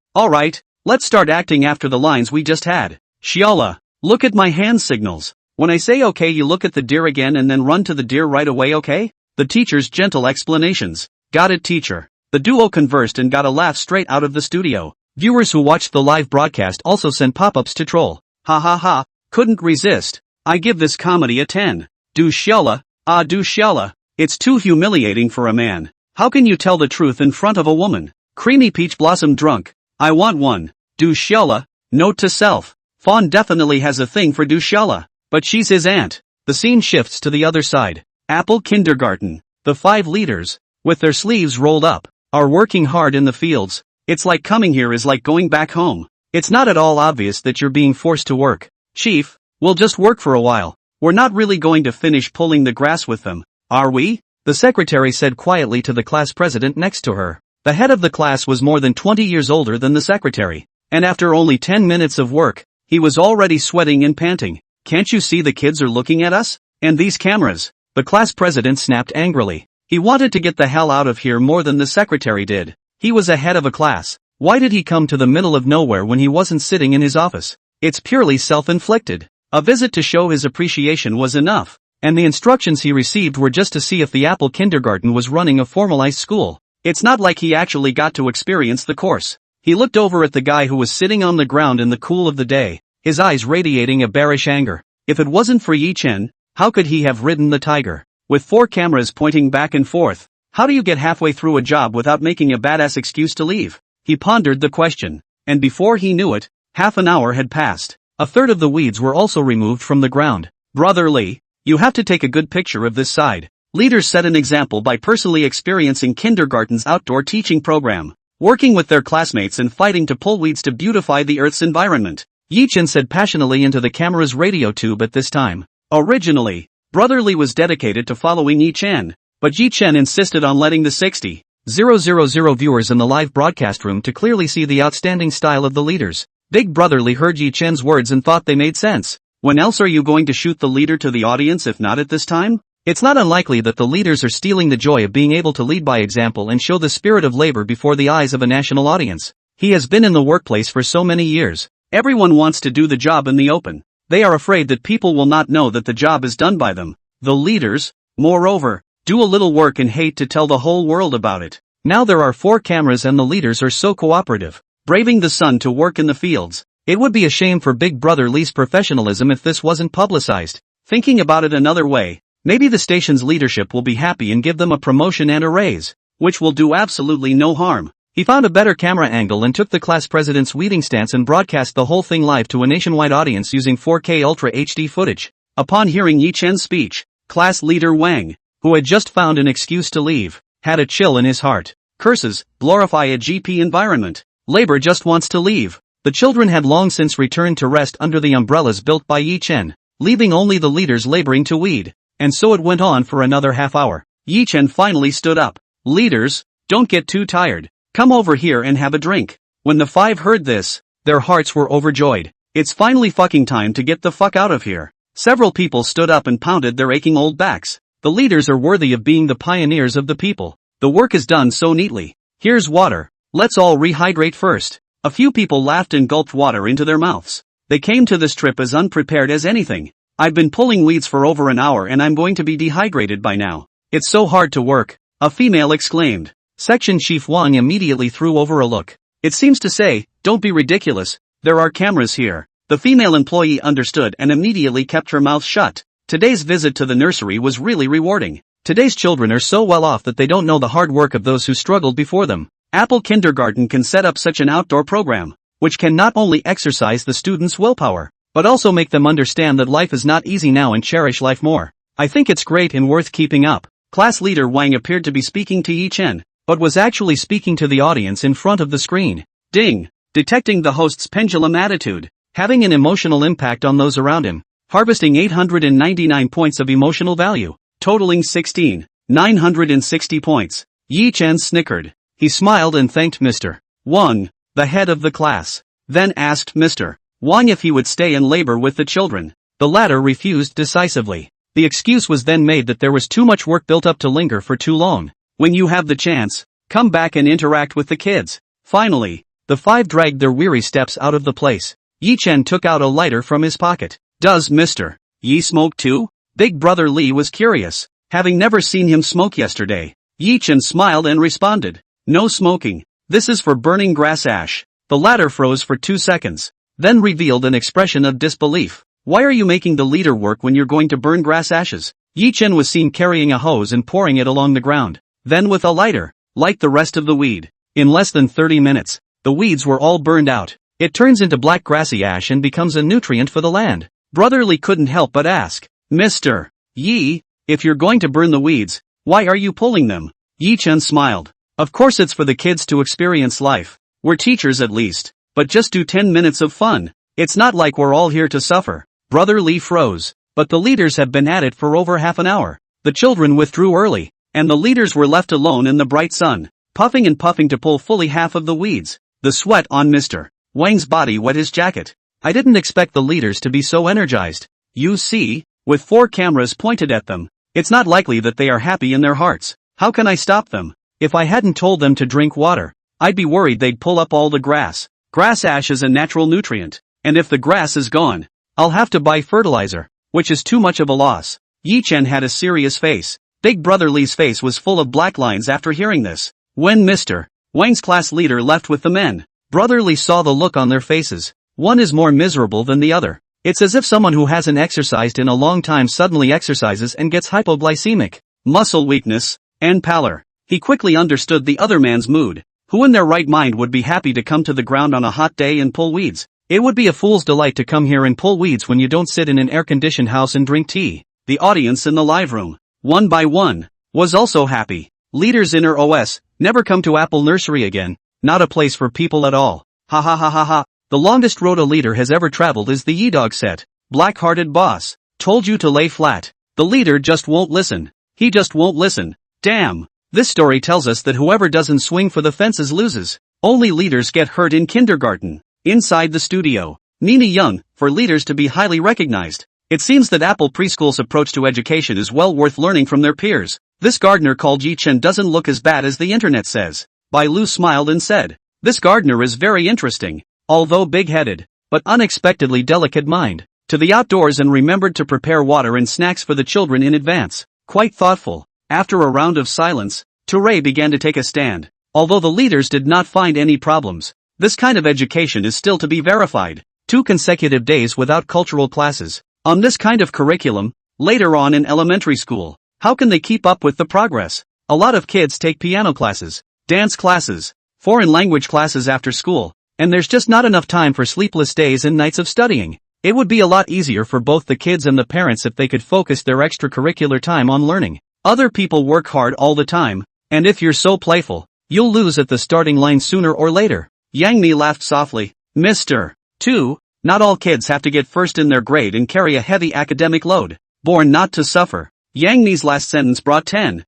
let's start acting after the lines we just had. Shyala, look at my hand signals. When I say okay you look at the deer again and then run to the deer right away, okay? The teacher's gentle explanations. Got it, teacher. The duo conversed and got a laugh straight out of the studio. Viewers who watched the live broadcast also sent pop-ups to troll. Ha ha ha, couldn't resist. I give this comedy a 10. Dushyala, Dushyala, it's too humiliating for a man. How can you tell the truth in front of a woman? Creamy peach blossom drunk. I want one. Dushyala, note to self. Fawn definitely has a thing for Dushyala, but she's his aunt. The scene shifts to the other side. Apple Kindergarten. The 5 leaders, with their sleeves rolled up, are working hard in the fields. It's like coming here is like going back home. It's not at all obvious that you're being forced to work. Chief, we'll just work for a while. We're not really going to finish pulling the grass with them, are we? The secretary said quietly to the class president next to her. The head of the class was more than 20 years older than the secretary, and after only 10 minutes of work, he was already sweating and panting. Can't you see the kids are looking at us? And these cameras? The class president snapped angrily. He wanted to get the hell out of here more than the secretary did. He was a head of a class. Why did he come to the middle of nowhere when he wasn't sitting in his office? It's purely self-inflicted. A visit to show his appreciation was enough, and the instructions he received were just to see if the Apple Kindergarten was running a formalized school. It's not like he actually got to experience the course. He looked over at the guy who was sitting on the ground in the cool of the day, his eyes radiating a bearish anger. If it wasn't for Yi Chen, how could he have ridden the tiger? With 4 cameras pointing back and forth, how do you get halfway through a job without making a badass excuse to leave? He pondered the question, and before he knew it, half an hour had passed. A third of the weeds were also removed from the ground. Brother Lee, you have to take a good picture of this side. Leaders set an example by personally experiencing kindergarten's outdoor teaching program, working with their classmates and fighting to pull weeds to beautify the Earth's environment. Yi Chen said passionately into the camera's radio tube at this time. Originally, Brother Lee was dedicated to following Yi Chen, but Yi Chen insisted on letting the 60,000 viewers in the live broadcast room to clearly see the outstanding style of the leaders. Big Brother Lee heard Yi Chen's words and thought they made sense. When else are you going to shoot the leader to the audience if not at this time? It's not unlikely that the leaders are stealing the joy of being able to lead by example and show the spirit of labor before the eyes of a national audience. He has been in the workplace for so many years. Everyone wants to do the job in the open. They are afraid that people will not know that the job is done by them, the leaders, moreover, do a little work and hate to tell the whole world about it. Now there are 4 cameras and the leaders are so cooperative, braving the sun to work in the fields. It would be a shame for Big Brother Lee's professionalism if this wasn't publicized. Thinking about it another way, maybe the station's leadership will be happy and give them a promotion and a raise, which will do absolutely no harm. He found a better camera angle and took the class president's weeding stance and broadcast the whole thing live to a nationwide audience using 4K Ultra HD footage. Upon hearing Yi Chen's speech, class leader Wang, who had just found an excuse to leave, had a chill in his heart. Curses, glorify a GP environment. Labor just wants to leave. The children had long since returned to rest under the umbrellas built by Yi Chen, leaving only the leaders laboring to weed. And so it went on for another half hour. Yi Chen finally stood up. Leaders, don't get too tired. Come over here and have a drink. When the 5 heard this, their hearts were overjoyed. It's finally fucking time to get the fuck out of here. Several people stood up and pounded their aching old backs. The leaders are worthy of being the pioneers of the people. The work is done so neatly. Here's water. Let's all rehydrate first. A few people laughed and gulped water into their mouths. They came to this trip as unprepared as anything. I've been pulling weeds for over an hour and I'm going to be dehydrated by now. It's so hard to work, a female exclaimed. Section Chief Wang immediately threw over a look. It seems to say, don't be ridiculous, there are cameras here. The female employee understood and immediately kept her mouth shut. Today's visit to the nursery was really rewarding. Today's children are so well off that they don't know the hard work of those who struggled before them. Apple Kindergarten can set up such an outdoor program, which can not only exercise the students' willpower, but also make them understand that life is not easy now and cherish life more. I think it's great and worth keeping up. Class leader Wang appeared to be speaking to Yi Chen, but was actually speaking to the audience in front of the screen. Ding! Detecting the host's pendulum attitude, having an emotional impact on those around him, harvesting 899 points of emotional value, totaling 16,960 points. Yi Chen snickered. He smiled and thanked Mr. Wang, the head of the class, then asked Mr. Wang if he would stay and labor with the children. The latter refused decisively. The excuse was then made that there was too much work built up to linger for too long. When you have the chance, come back and interact with the kids. Finally, the 5 dragged their weary steps out of the place. Yi Chen took out a lighter from his pocket. Does Mr. Yi smoke too? Big Brother Lee was curious, having never seen him smoke yesterday. Yi Chen smiled and responded, no smoking. This is for burning grass ash. The latter froze for 2 seconds, then revealed an expression of disbelief. Why are you making the leader work when you're going to burn grass ashes? Yi Chen was seen carrying a hose and pouring it along the ground. Then with a lighter, light the rest of the weed. In less than 30 minutes, the weeds were all burned out. It turns into black grassy ash and becomes a nutrient for the land. Brother Lee couldn't help but ask, Mr. Yi, if you're going to burn the weeds, why are you pulling them? Yi Chen smiled. Of course it's for the kids to experience life. We're teachers at least, but just do 10 minutes of fun. It's not like we're all here to suffer. Brother Lee froze, but the leaders have been at it for over half an hour. The children withdrew early, and the leaders were left alone in the bright sun, puffing and puffing to pull fully half of the weeds. The sweat on Mr. Wang's body wet his jacket. I didn't expect the leaders to be so energized. You see, with 4 cameras pointed at them, it's not likely that they are happy in their hearts. How can I stop them? If I hadn't told them to drink water, I'd be worried they'd pull up all the grass. Grass ash is a natural nutrient, and if the grass is gone, I'll have to buy fertilizer, which is too much of a loss. Yi Chen had a serious face. Big Brother Lee's face was full of black lines after hearing this. When Mr. Wang's class leader left with the men, Brother Lee saw the look on their faces. One is more miserable than the other. It's as if someone who hasn't exercised in a long time suddenly exercises and gets hypoglycemic, muscle weakness, and pallor. He quickly understood the other man's mood. Who in their right mind would be happy to come to the ground on a hot day and pull weeds? It would be a fool's delight to come here and pull weeds when you don't sit in an air-conditioned house and drink tea. The audience in the live room, one by one, was also happy. Leaders in her OS, never come to Apple Nursery again, not a place for people at all. Ha ha ha ha ha. The longest road a leader has ever traveled is the Yi-Dog set. Black-hearted boss, told you to lay flat. The leader just won't listen. He just won't listen. Damn. This story tells us that whoever doesn't swing for the fences loses. Only leaders get hurt in kindergarten. Inside the studio, Nina Young, for leaders to be highly recognized. It seems that Apple Preschool's approach to education is well worth learning from their peers. This gardener called Yi Chen doesn't look as bad as the internet says. Bai Lu smiled and said, this gardener is very interesting, although big-headed, but unexpectedly delicate mind. to the outdoors and remembered to prepare water and snacks for the children in advance. Quite thoughtful. After a round of silence, Touré began to take a stand. Although the leaders did not find any problems, this kind of education is still to be verified. 2 consecutive days without cultural classes. On this kind of curriculum, later on in elementary school, how can they keep up with the progress? A lot of kids take piano classes, dance classes, foreign language classes after school, and there's just not enough time for sleepless days and nights of studying. It would be a lot easier for both the kids and the parents if they could focus their extracurricular time on learning. Other people work hard all the time, and if you're so playful, you'll lose at the starting line sooner or later. Yang Mi laughed softly. Mr. 2, not all kids have to get first in their grade and carry a heavy academic load. Born not to suffer. Yang Mi's last sentence brought 10,000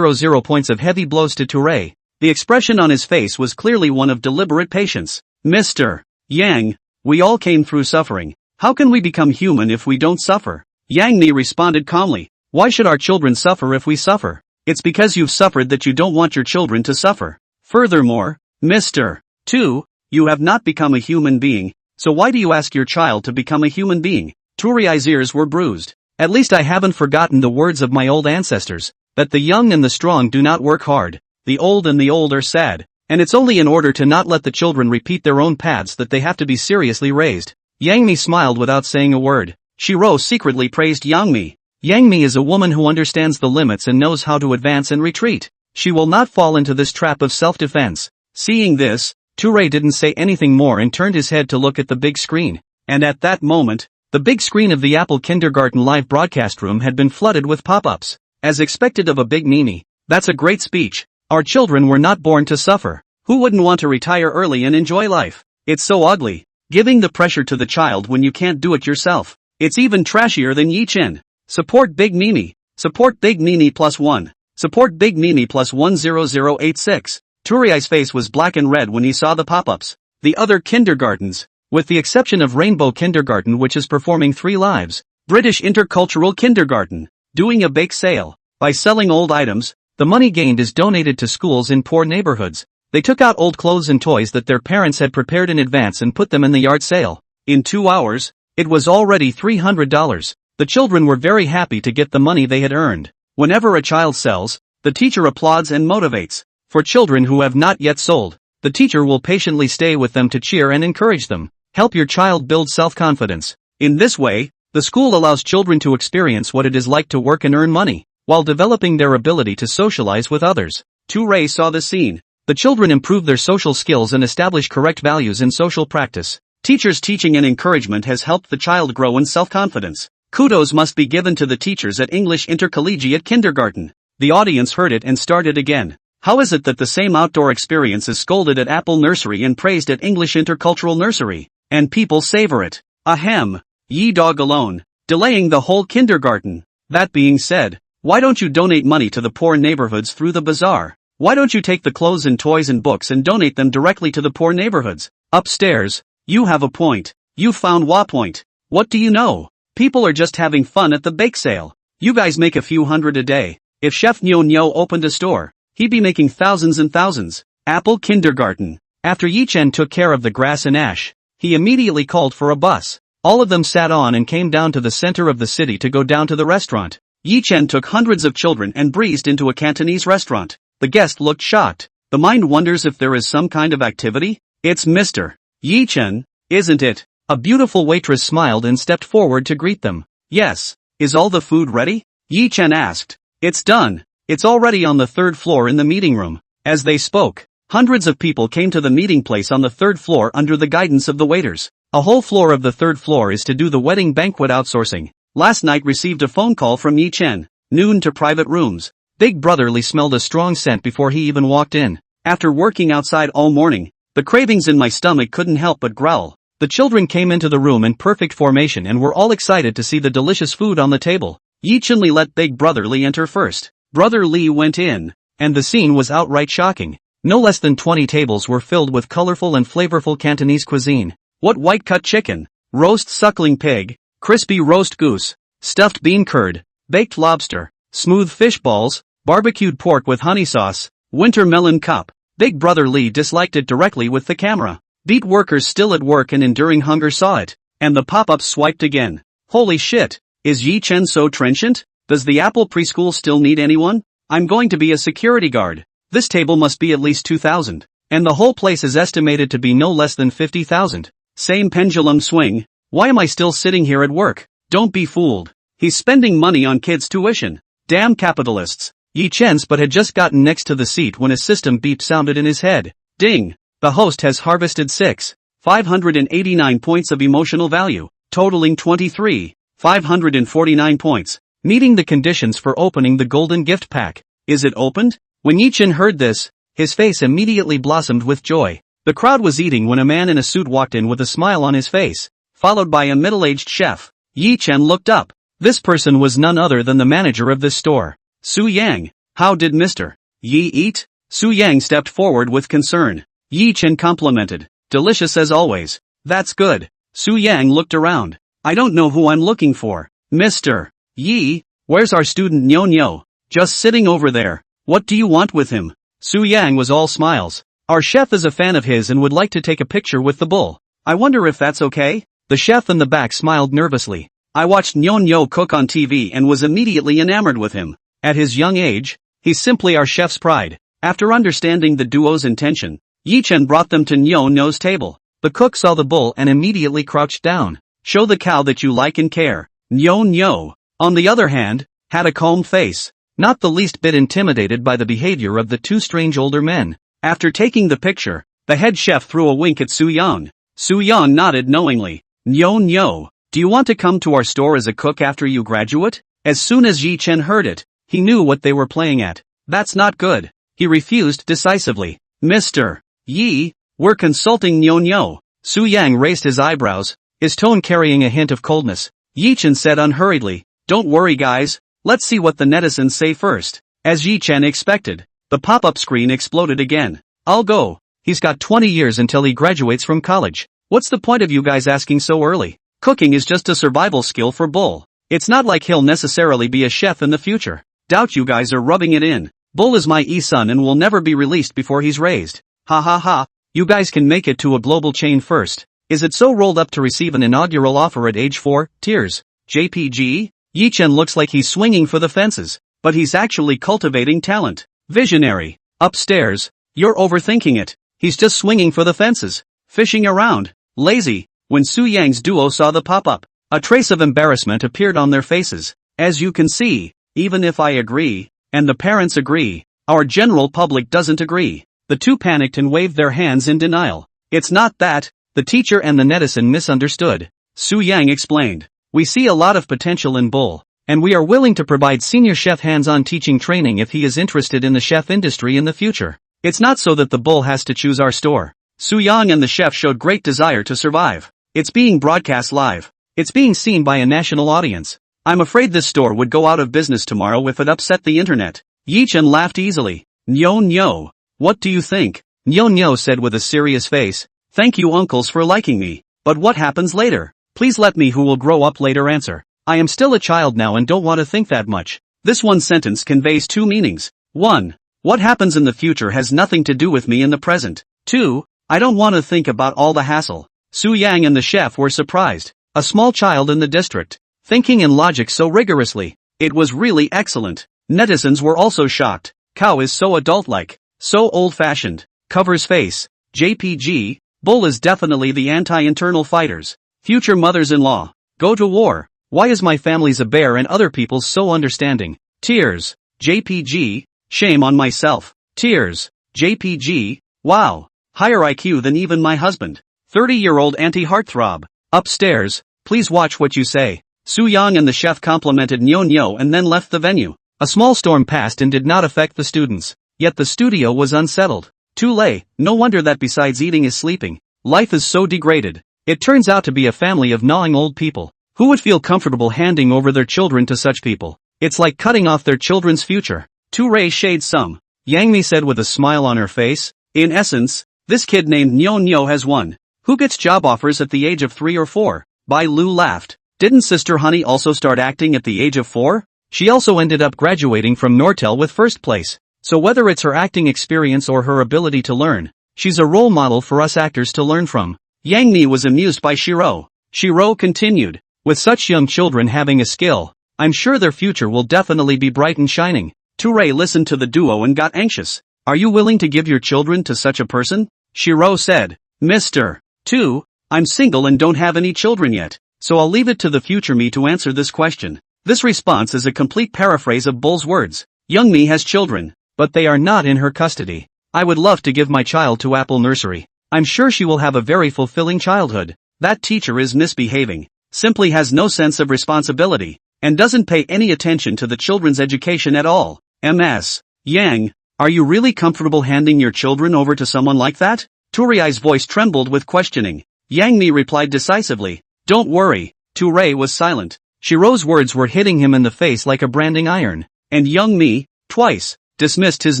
points of heavy blows to Touré. The expression on his face was clearly one of deliberate patience. Mr. Yang, we all came through suffering. How can we become human if we don't suffer? Yang Mi responded calmly. Why should our children suffer if we suffer? It's because you've suffered that you don't want your children to suffer. Furthermore, Mr. 2, you have not become a human being, so why do you ask your child to become a human being? Touré's ears were bruised. At least I haven't forgotten the words of my old ancestors, that the young and the strong do not work hard, the old and the old are sad, and it's only in order to not let the children repeat their own paths that they have to be seriously raised. Yang Mi smiled without saying a word. Shiro secretly praised Yang Mi. Yang Mi is a woman who understands the limits and knows how to advance and retreat. She will not fall into this trap of self-defense. Seeing this, Touré didn't say anything more and turned his head to look at the big screen. And at that moment, the big screen of the Apple Kindergarten live broadcast room had been flooded with pop-ups. As expected of a big Mimi, that's a great speech. Our children were not born to suffer. Who wouldn't want to retire early and enjoy life? It's so ugly. Giving the pressure to the child when you can't do it yourself. It's even trashier than Yi Chen. Support Big Mimi. Support Big Mimi +1. Support Big Mimi +10086. Touré's face was black and red when he saw the pop-ups. The other kindergartens, with the exception of Rainbow Kindergarten, which is performing 3 lives, British Intercultural Kindergarten, doing a bake sale. By selling old items, the money gained is donated to schools in poor neighborhoods. They took out old clothes and toys that their parents had prepared in advance and put them in the yard sale. In 2 hours, it was already $300. The children were very happy to get the money they had earned. Whenever a child sells, the teacher applauds and motivates. For children who have not yet sold, the teacher will patiently stay with them to cheer and encourage them. Help your child build self-confidence. In this way, the school allows children to experience what it is like to work and earn money, while developing their ability to socialize with others. Touré saw the scene. The children improve their social skills and establish correct values in social practice. Teachers' teaching and encouragement has helped the child grow in self-confidence. Kudos must be given to the teachers at English Intercollegiate Kindergarten. The audience heard it and started again. How is it that the same outdoor experience is scolded at Apple Nursery and praised at English Intercultural Nursery, and people savor it? Ahem. Ye dog alone, delaying the whole kindergarten. That being said, why don't you donate money to the poor neighborhoods through the bazaar? Why don't you take the clothes and toys and books and donate them directly to the poor neighborhoods? Upstairs, you have a point. You found wa point. What do you know? People are just having fun at the bake sale. You guys make a few hundred a day. If Chef Nyo Nyo opened a store, he'd be making thousands and thousands. Apple Kindergarten. After Yi Chen took care of the grass and ash, he immediately called for a bus. All of them sat on and came down to the center of the city to go down to the restaurant. Yi Chen took hundreds of children and breezed into a Cantonese restaurant. The guest looked shocked. The mind wonders if there is some kind of activity. It's Mr. Yi Chen, isn't it? A beautiful waitress smiled and stepped forward to greet them. Yes. Is all the food ready? Yi Chen asked. It's done. It's already on the 3rd floor in the meeting room. As they spoke, hundreds of people came to the meeting place on the 3rd floor under the guidance of the waiters. A whole floor of the 3rd floor is to do the wedding banquet outsourcing. Last night received a phone call from Yi Chen. Noon to private rooms. Big Brother Lee smelled a strong scent before he even walked in. After working outside all morning, the cravings in my stomach couldn't help but growl. The children came into the room in perfect formation and were all excited to see the delicious food on the table. Yi Chen Lee let Big Brother Lee enter first. Brother Lee went in, and the scene was outright shocking. No less than 20 tables were filled with colorful and flavorful Cantonese cuisine. What white-cut chicken, roast suckling pig, crispy roast goose, stuffed bean curd, baked lobster, smooth fish balls, barbecued pork with honey sauce, winter melon cup. Big Brother Lee disliked it directly with the camera. Beat workers still at work and enduring hunger saw it, and the pop-up swiped again. Holy shit, is Yi Chen so trenchant? Does the Apple preschool still need anyone? I'm going to be a security guard. This table must be at least 2,000. And the whole place is estimated to be no less than 50,000. Same pendulum swing. Why am I still sitting here at work? Don't be fooled. He's spending money on kids' tuition. Damn capitalists. Yi Chen's but had just gotten next to the seat when a system beep sounded in his head. Ding. The host has harvested 589 points of emotional value, totaling 549 points, meeting the conditions for opening the golden gift pack. Is it opened? When Yi Chen heard this, his face immediately blossomed with joy. The crowd was eating when a man in a suit walked in with a smile on his face, followed by a middle-aged chef. Yi Chen looked up. This person was none other than the manager of this store. Su Yang. How did Mr. Yi eat? Su Yang stepped forward with concern. Yi Chen complimented. Delicious as always. That's good. Su Yang looked around. I don't know who I'm looking for. Mr. Yi, where's our student Nyo Nyo? Just sitting over there. What do you want with him? Su Yang was all smiles. Our chef is a fan of his and would like to take a picture with the bull. I wonder if that's okay? The chef in the back smiled nervously. I watched Nyo Nyo cook on TV and was immediately enamored with him. At his young age, he's simply our chef's pride. After understanding the duo's intention, Yi Chen brought them to Nyo Nyo's table. The cook saw the bull and immediately crouched down. Show the cow that you like and care. Nyo Nyo, on the other hand, had a calm face, not the least bit intimidated by the behavior of the two strange older men. After taking the picture, the head chef threw a wink at Su Yang. Su Yang nodded knowingly. Nyo Nyo, do you want to come to our store as a cook after you graduate? As soon as Yi Chen heard it, he knew what they were playing at. That's not good. He refused decisively. Mr. Yi, we're consulting Nyo Nyo. Su Yang raised his eyebrows, his tone carrying a hint of coldness. Yi Chen said unhurriedly, don't worry guys, let's see what the netizens say first. As Yi Chen expected, the pop-up screen exploded again. I'll go. He's got 20 years until he graduates from college. What's the point of you guys asking so early? Cooking is just a survival skill for Bull. It's not like he'll necessarily be a chef in the future. Doubt you guys are rubbing it in. Bull is my e-son and will never be released before he's raised. Ha ha ha. You guys can make it to a global chain first. Is it so rolled up to receive an inaugural offer at age 4? Tears. JPG? Yi Chen looks like he's swinging for the fences, but he's actually cultivating talent. Visionary. Upstairs. You're overthinking it. He's just swinging for the fences. Fishing around. Lazy. When Su Yang's duo saw the pop-up, a trace of embarrassment appeared on their faces. As you can see, even if I agree, and the parents agree, our general public doesn't agree. The two panicked and waved their hands in denial. It's not that, the teacher and the netizen misunderstood. Su Yang explained. We see a lot of potential in Bull, and we are willing to provide senior chef hands-on teaching training if he is interested in the chef industry in the future. It's not so that the Bull has to choose our store. Su Yang and the chef showed great desire to survive. It's being broadcast live. It's being seen by a national audience. I'm afraid this store would go out of business tomorrow if it upset the internet. Yi Chen laughed easily. Nyo Nyo. What do you think? Nyo Nyo said with a serious face. Thank you uncles for liking me. But what happens later? Please let me who will grow up later answer. I am still a child now and don't want to think that much. This one sentence conveys two meanings. 1. What happens in the future has nothing to do with me in the present. 2. I don't want to think about all the hassle. Su Yang and the chef were surprised. A small child in the district, thinking in logic so rigorously. It was really excellent. Netizens were also shocked. Cow is so adult-like, so old-fashioned. Covers face. JPG, Bull is definitely the anti-internal fighters. Future mothers-in-law. Go to war. Why is my family's a bear and other people's so understanding? Tears. JPG, shame on myself. Tears. JPG, wow. Higher IQ than even my husband. 30-year-old anti-heartthrob. Upstairs, please watch what you say. Su Yang and the chef complimented Nyo Nyo and then left the venue. A small storm passed and did not affect the students. Yet the studio was unsettled. Too late, no wonder that besides eating is sleeping. Life is so degraded. It turns out to be a family of gnawing old people. Who would feel comfortable handing over their children to such people? It's like cutting off their children's future. Tu Ray shade some. Yang Mi said with a smile on her face. In essence, this kid named Nyo Nyo has won. Who gets job offers at the age of 3 or 4? Bai Lu laughed. Didn't Sister Honey also start acting at the age of 4? She also ended up graduating from Nortel with first place. So whether it's her acting experience or her ability to learn, she's a role model for us actors to learn from. Yang Mi was amused by Shiro. Shiro continued. With such young children having a skill, I'm sure their future will definitely be bright and shining. Touré listened to the duo and got anxious. Are you willing to give your children to such a person? Shiro said. Mr. 2, I'm single and don't have any children yet, so I'll leave it to the future me to answer this question. This response is a complete paraphrase of Bull's words. Young me has children, but they are not in her custody. I would love to give my child to Apple Nursery. I'm sure she will have a very fulfilling childhood. That teacher is misbehaving, simply has no sense of responsibility, and doesn't pay any attention to the children's education at all. Ms. Yang, are you really comfortable handing your children over to someone like that? Tourai's voice trembled with questioning. Yang Mi replied decisively. Don't worry. Touré was silent. Shiro's words were hitting him in the face like a branding iron. And Young Mi, twice, dismissed his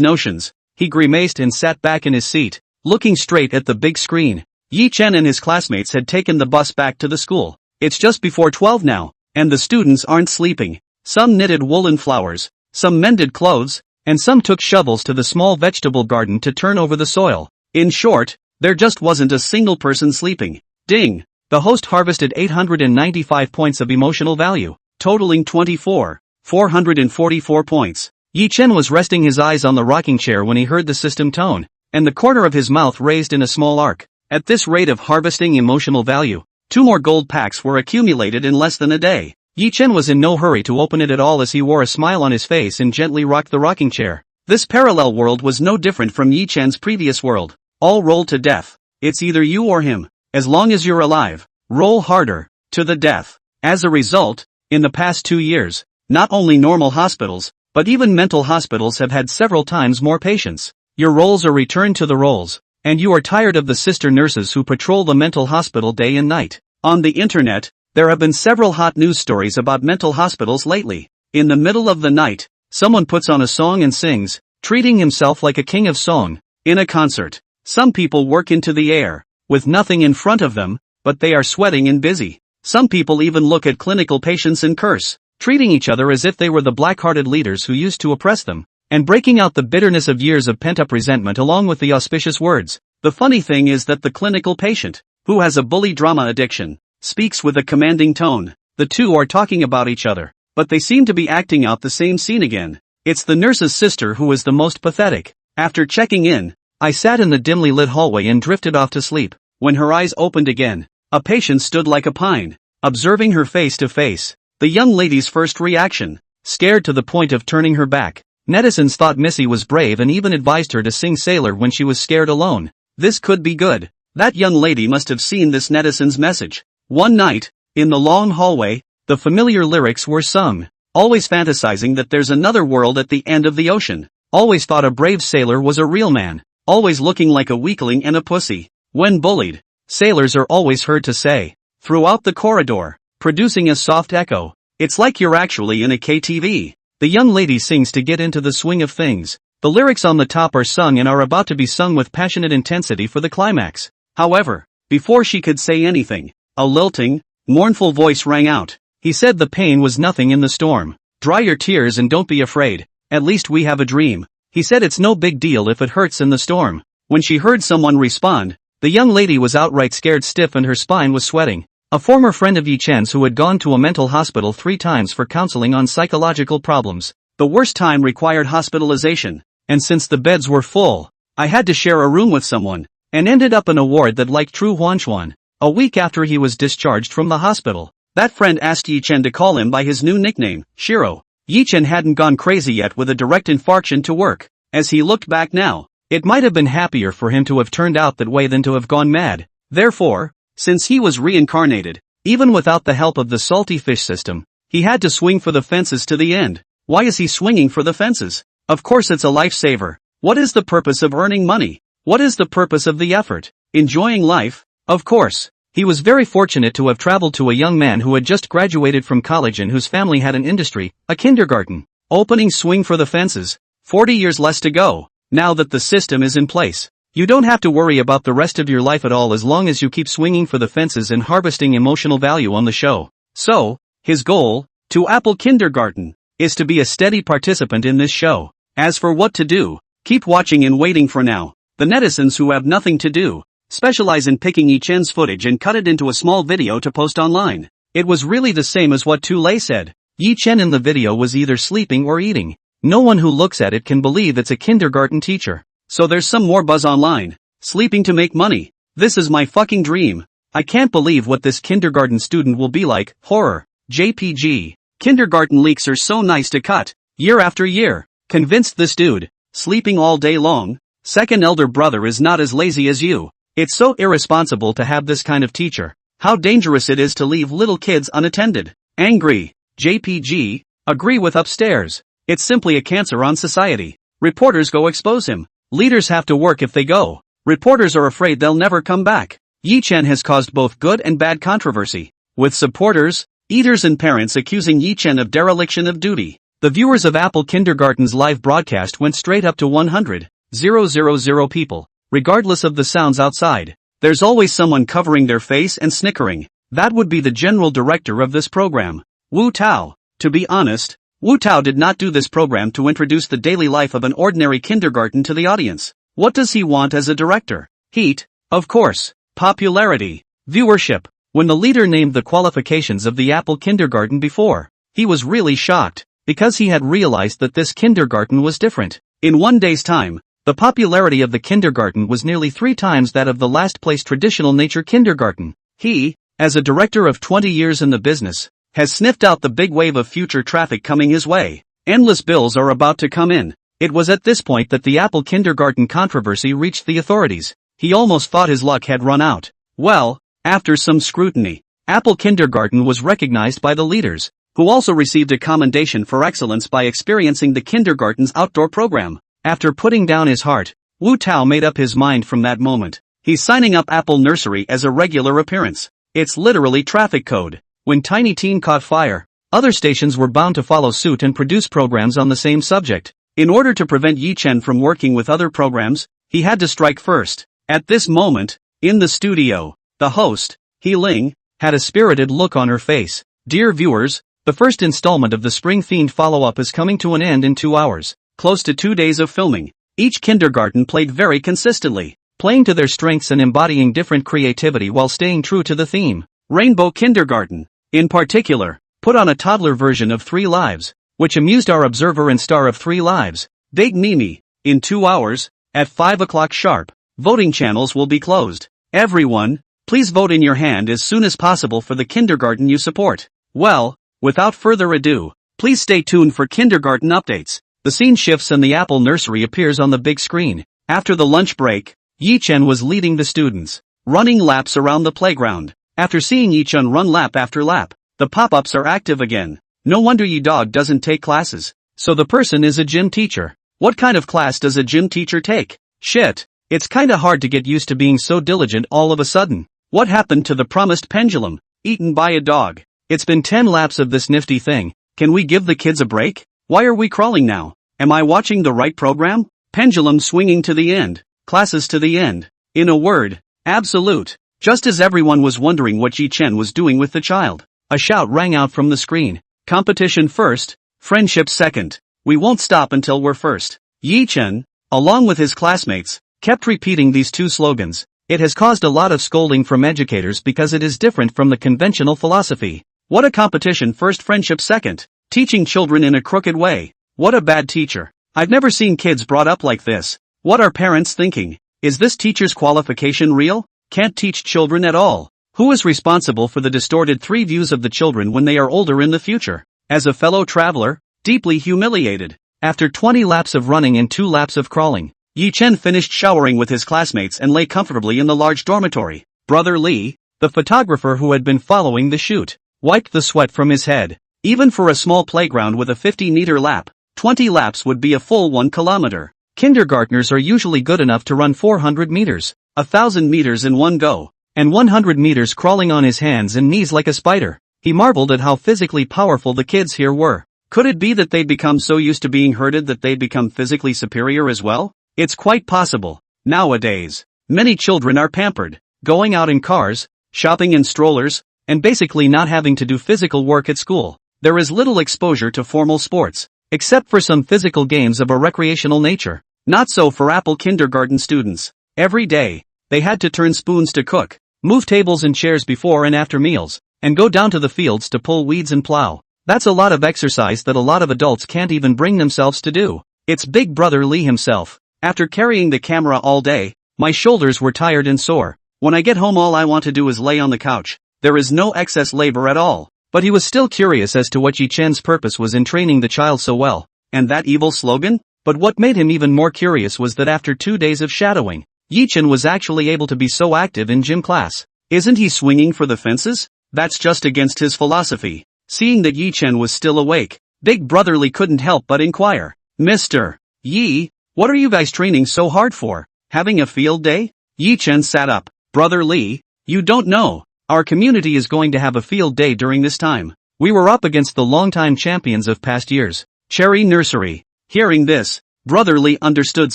notions. He grimaced and sat back in his seat, looking straight at the big screen. Yi Chen and his classmates had taken the bus back to the school. It's just before 12 now, and the students aren't sleeping. Some knitted woolen flowers, some mended clothes, and some took shovels to the small vegetable garden to turn over the soil. In short, there just wasn't a single person sleeping. Ding! The host harvested 895 points of emotional value, totaling 444 points. Yi Chen was resting his eyes on the rocking chair when he heard the system tone, and the corner of his mouth raised in a small arc. At this rate of harvesting emotional value, 2 more gold packs were accumulated in less than a day. Yi Chen was in no hurry to open it at all as he wore a smile on his face and gently rocked the rocking chair. This parallel world was no different from Yi Chen's previous world. All roll to death. It's either you or him. As long as you're alive, roll harder, to the death. As a result, in the past 2 years, not only normal hospitals, but even mental hospitals have had several times more patients. Your rolls are returned to the rolls, and you are tired of the sister nurses who patrol the mental hospital day and night. On the internet, there have been several hot news stories about mental hospitals lately. In the middle of the night, someone puts on a song and sings, treating himself like a king of song. In a concert, some people work into the air, with nothing in front of them, but they are sweating and busy. Some people even look at clinical patients and curse, treating each other as if they were the black-hearted leaders who used to oppress them, and breaking out the bitterness of years of pent-up resentment along with the auspicious words. The funny thing is that the clinical patient, who has a bully drama addiction, speaks with a commanding tone. The two are talking about each other, but they seem to be acting out the same scene again. It's the nurse's sister who is the most pathetic. After checking in, I sat in the dimly lit hallway and drifted off to sleep. When her eyes opened again, a patient stood like a pine, observing her face to face. The young lady's first reaction, scared to the point of turning her back. Netizens thought Missy was brave and even advised her to sing Sailor when she was scared alone. This could be good. That young lady must have seen this netizen's message. One night, in the long hallway, the familiar lyrics were sung. Always fantasizing that there's another world at the end of the ocean. Always thought a brave sailor was a real man. Always looking like a weakling and a pussy. When bullied, sailors are always heard to say, throughout the corridor, producing a soft echo, it's like you're actually in a KTV. The young lady sings to get into the swing of things. The lyrics on the top are sung and are about to be sung with passionate intensity for the climax. However, before she could say anything, a lilting, mournful voice rang out. He said the pain was nothing in the storm. Dry your tears and don't be afraid. At least we have a dream. He said it's no big deal if it hurts in the storm. When she heard someone respond, the young lady was outright scared stiff and her spine was sweating. A former friend of Yi Chen's who had gone to a mental hospital 3 times for counseling on psychological problems. The worst time required hospitalization, and since the beds were full, I had to share a room with someone, and ended up in a ward that like true Huanchuan. A week after he was discharged from the hospital, that friend asked Yi Chen to call him by his new nickname, Shiro. Yi Chen hadn't gone crazy yet with a direct infarction to work. As he looked back now, it might have been happier for him to have turned out that way than to have gone mad. Therefore, since he was reincarnated, even without the help of the salty fish system, he had to swing for the fences to the end. Why is he swinging for the fences? Of course it's a lifesaver. What is the purpose of earning money? What is the purpose of the effort? Enjoying life? Of course. He was very fortunate to have traveled to a young man who had just graduated from college and whose family had an industry, a kindergarten. Opening swing for the fences. 40 years less to go. Now that the system is in place, you don't have to worry about the rest of your life at all as long as you keep swinging for the fences and harvesting emotional value on the show. So, his goal, to Apple Kindergarten, is to be a steady participant in this show. As for what to do, keep watching and waiting for now. The netizens who have nothing to do, specialize in picking Yi-chen's footage and cut it into a small video to post online. It was really the same as what Tu Lei said. Yi-chen in the video was either sleeping or eating. No one who looks at it can believe it's a kindergarten teacher. So there's some more buzz online. Sleeping to make money. This is my fucking dream. I can't believe what this kindergarten student will be like. Horror. JPG. Kindergarten leaks are so nice to cut. Year after year. Convinced this dude. Sleeping all day long. Second elder brother is not as lazy as you. It's so irresponsible to have this kind of teacher. How dangerous it is to leave little kids unattended. Angry. JPG. Agree with upstairs. It's simply a cancer on society. Reporters go expose him. Leaders have to work if they go. Reporters are afraid they'll never come back. Yi-chen has caused both good and bad controversy. With supporters, eaters and parents accusing Yi-chen of dereliction of duty. The viewers of Apple Kindergarten's live broadcast went straight up to 100,000 people. Regardless of the sounds outside, there's always someone covering their face and snickering. That would be the general director of this program, Wu Tao. To be honest, Wu Tao did not do this program to introduce the daily life of an ordinary kindergarten to the audience. What does he want as a director? Heat, of course. Popularity. Viewership. When the leader named the qualifications of the Apple Kindergarten before, he was really shocked, because he had realized that this kindergarten was different. In one day's time, the popularity of the kindergarten was nearly 3 times that of the last place traditional nature kindergarten. He, as a director of 20 years in the business, has sniffed out the big wave of future traffic coming his way. Endless bills are about to come in. It was at this point that the Apple Kindergarten controversy reached the authorities. He almost thought his luck had run out. Well, after some scrutiny, Apple Kindergarten was recognized by the leaders, who also received a commendation for excellence by experiencing the kindergarten's outdoor program. After putting down his heart, Wu Tao made up his mind from that moment. He's signing up Apple Nursery as a regular appearance. It's literally traffic code. When Tiny Teen caught fire, other stations were bound to follow suit and produce programs on the same subject. In order to prevent Yi-chen from working with other programs, he had to strike first. At this moment, in the studio, the host, He Ling, had a spirited look on her face. Dear viewers, the first installment of the spring-themed follow-up is coming to an end in 2 hours. Close to 2 days of filming. Each kindergarten played very consistently, playing to their strengths and embodying different creativity while staying true to the theme. Rainbow Kindergarten, in particular, put on a toddler version of 3 Lives, which amused our observer and star of 3 Lives, Big Mimi. In 2 hours, at 5 o'clock sharp, voting channels will be closed. Everyone, please vote in your hand as soon as possible for the kindergarten you support. Well, without further ado, please stay tuned for kindergarten updates. The scene shifts and the Apple Nursery appears on the big screen. After the lunch break, Yi-chen was leading the students, running laps around the playground. After seeing Yi-chen run lap after lap, the pop-ups are active again. No wonder Yi Dog doesn't take classes. So the person is a gym teacher. What kind of class does a gym teacher take? Shit, it's kinda hard to get used to being so diligent all of a sudden. What happened to the promised pendulum? Eaten by a dog. It's been 10 laps of this nifty thing. Can we give the kids a break? Why are we crawling now? Am I watching the right program? Pendulum swinging to the end. Classes to the end. In a word, absolute. Just as everyone was wondering what Yi-chen was doing with the child, a shout rang out from the screen. Competition first, friendship second. We won't stop until we're first. Yi-chen, along with his classmates, kept repeating these 2 slogans. It has caused a lot of scolding from educators because it is different from the conventional philosophy. What a competition first, friendship second. Teaching children in a crooked way. What a bad teacher. I've never seen kids brought up like this. What are parents thinking? Is this teacher's qualification real? Can't teach children at all. Who is responsible for the distorted 3 views of the children when they are older in the future? As a fellow traveler, deeply humiliated. After 20 laps of running and 2 laps of crawling, Yi-chen finished showering with his classmates and lay comfortably in the large dormitory. Brother Lee, the photographer who had been following the shoot, wiped the sweat from his head. Even for a small playground with a 50-meter lap, 20 laps would be a full 1 kilometer. Kindergartners are usually good enough to run 400 meters, 1,000 meters in one go, and 100 meters crawling on his hands and knees like a spider. He marveled at how physically powerful the kids here were. Could it be that they'd become so used to being herded that they'd become physically superior as well? It's quite possible. Nowadays, many children are pampered, going out in cars, shopping in strollers, and basically not having to do physical work at school. There is little exposure to formal sports, except for some physical games of a recreational nature. Not so for Apple Kindergarten students. Every day, They had to turn spoons to cook, move tables and chairs before and after meals, and go down to the fields to pull weeds and plow. That's a lot of exercise that a lot of adults can't even bring themselves to do. It's Big Brother Lee himself. After carrying the camera all day, my shoulders were tired and sore. When I get home all I want to do is lay on the couch. There is no excess labor at all. But he was still curious as to what Yi Chen's purpose was in training the child so well. And that evil slogan? But what made him even more curious was that after 2 days of shadowing, Yi Chen was actually able to be so active in gym class. Isn't he swinging for the fences? That's just against his philosophy. Seeing that Yi Chen was still awake, Big Brother Lee couldn't help but inquire. Mr. Yi, what are you guys training so hard for? Having a field day? Yi Chen sat up. Brother Lee, you don't know. Our community is going to have a field day during this time. We were up against the longtime champions of past years, Cherry Nursery. Hearing this, Brother Lee understood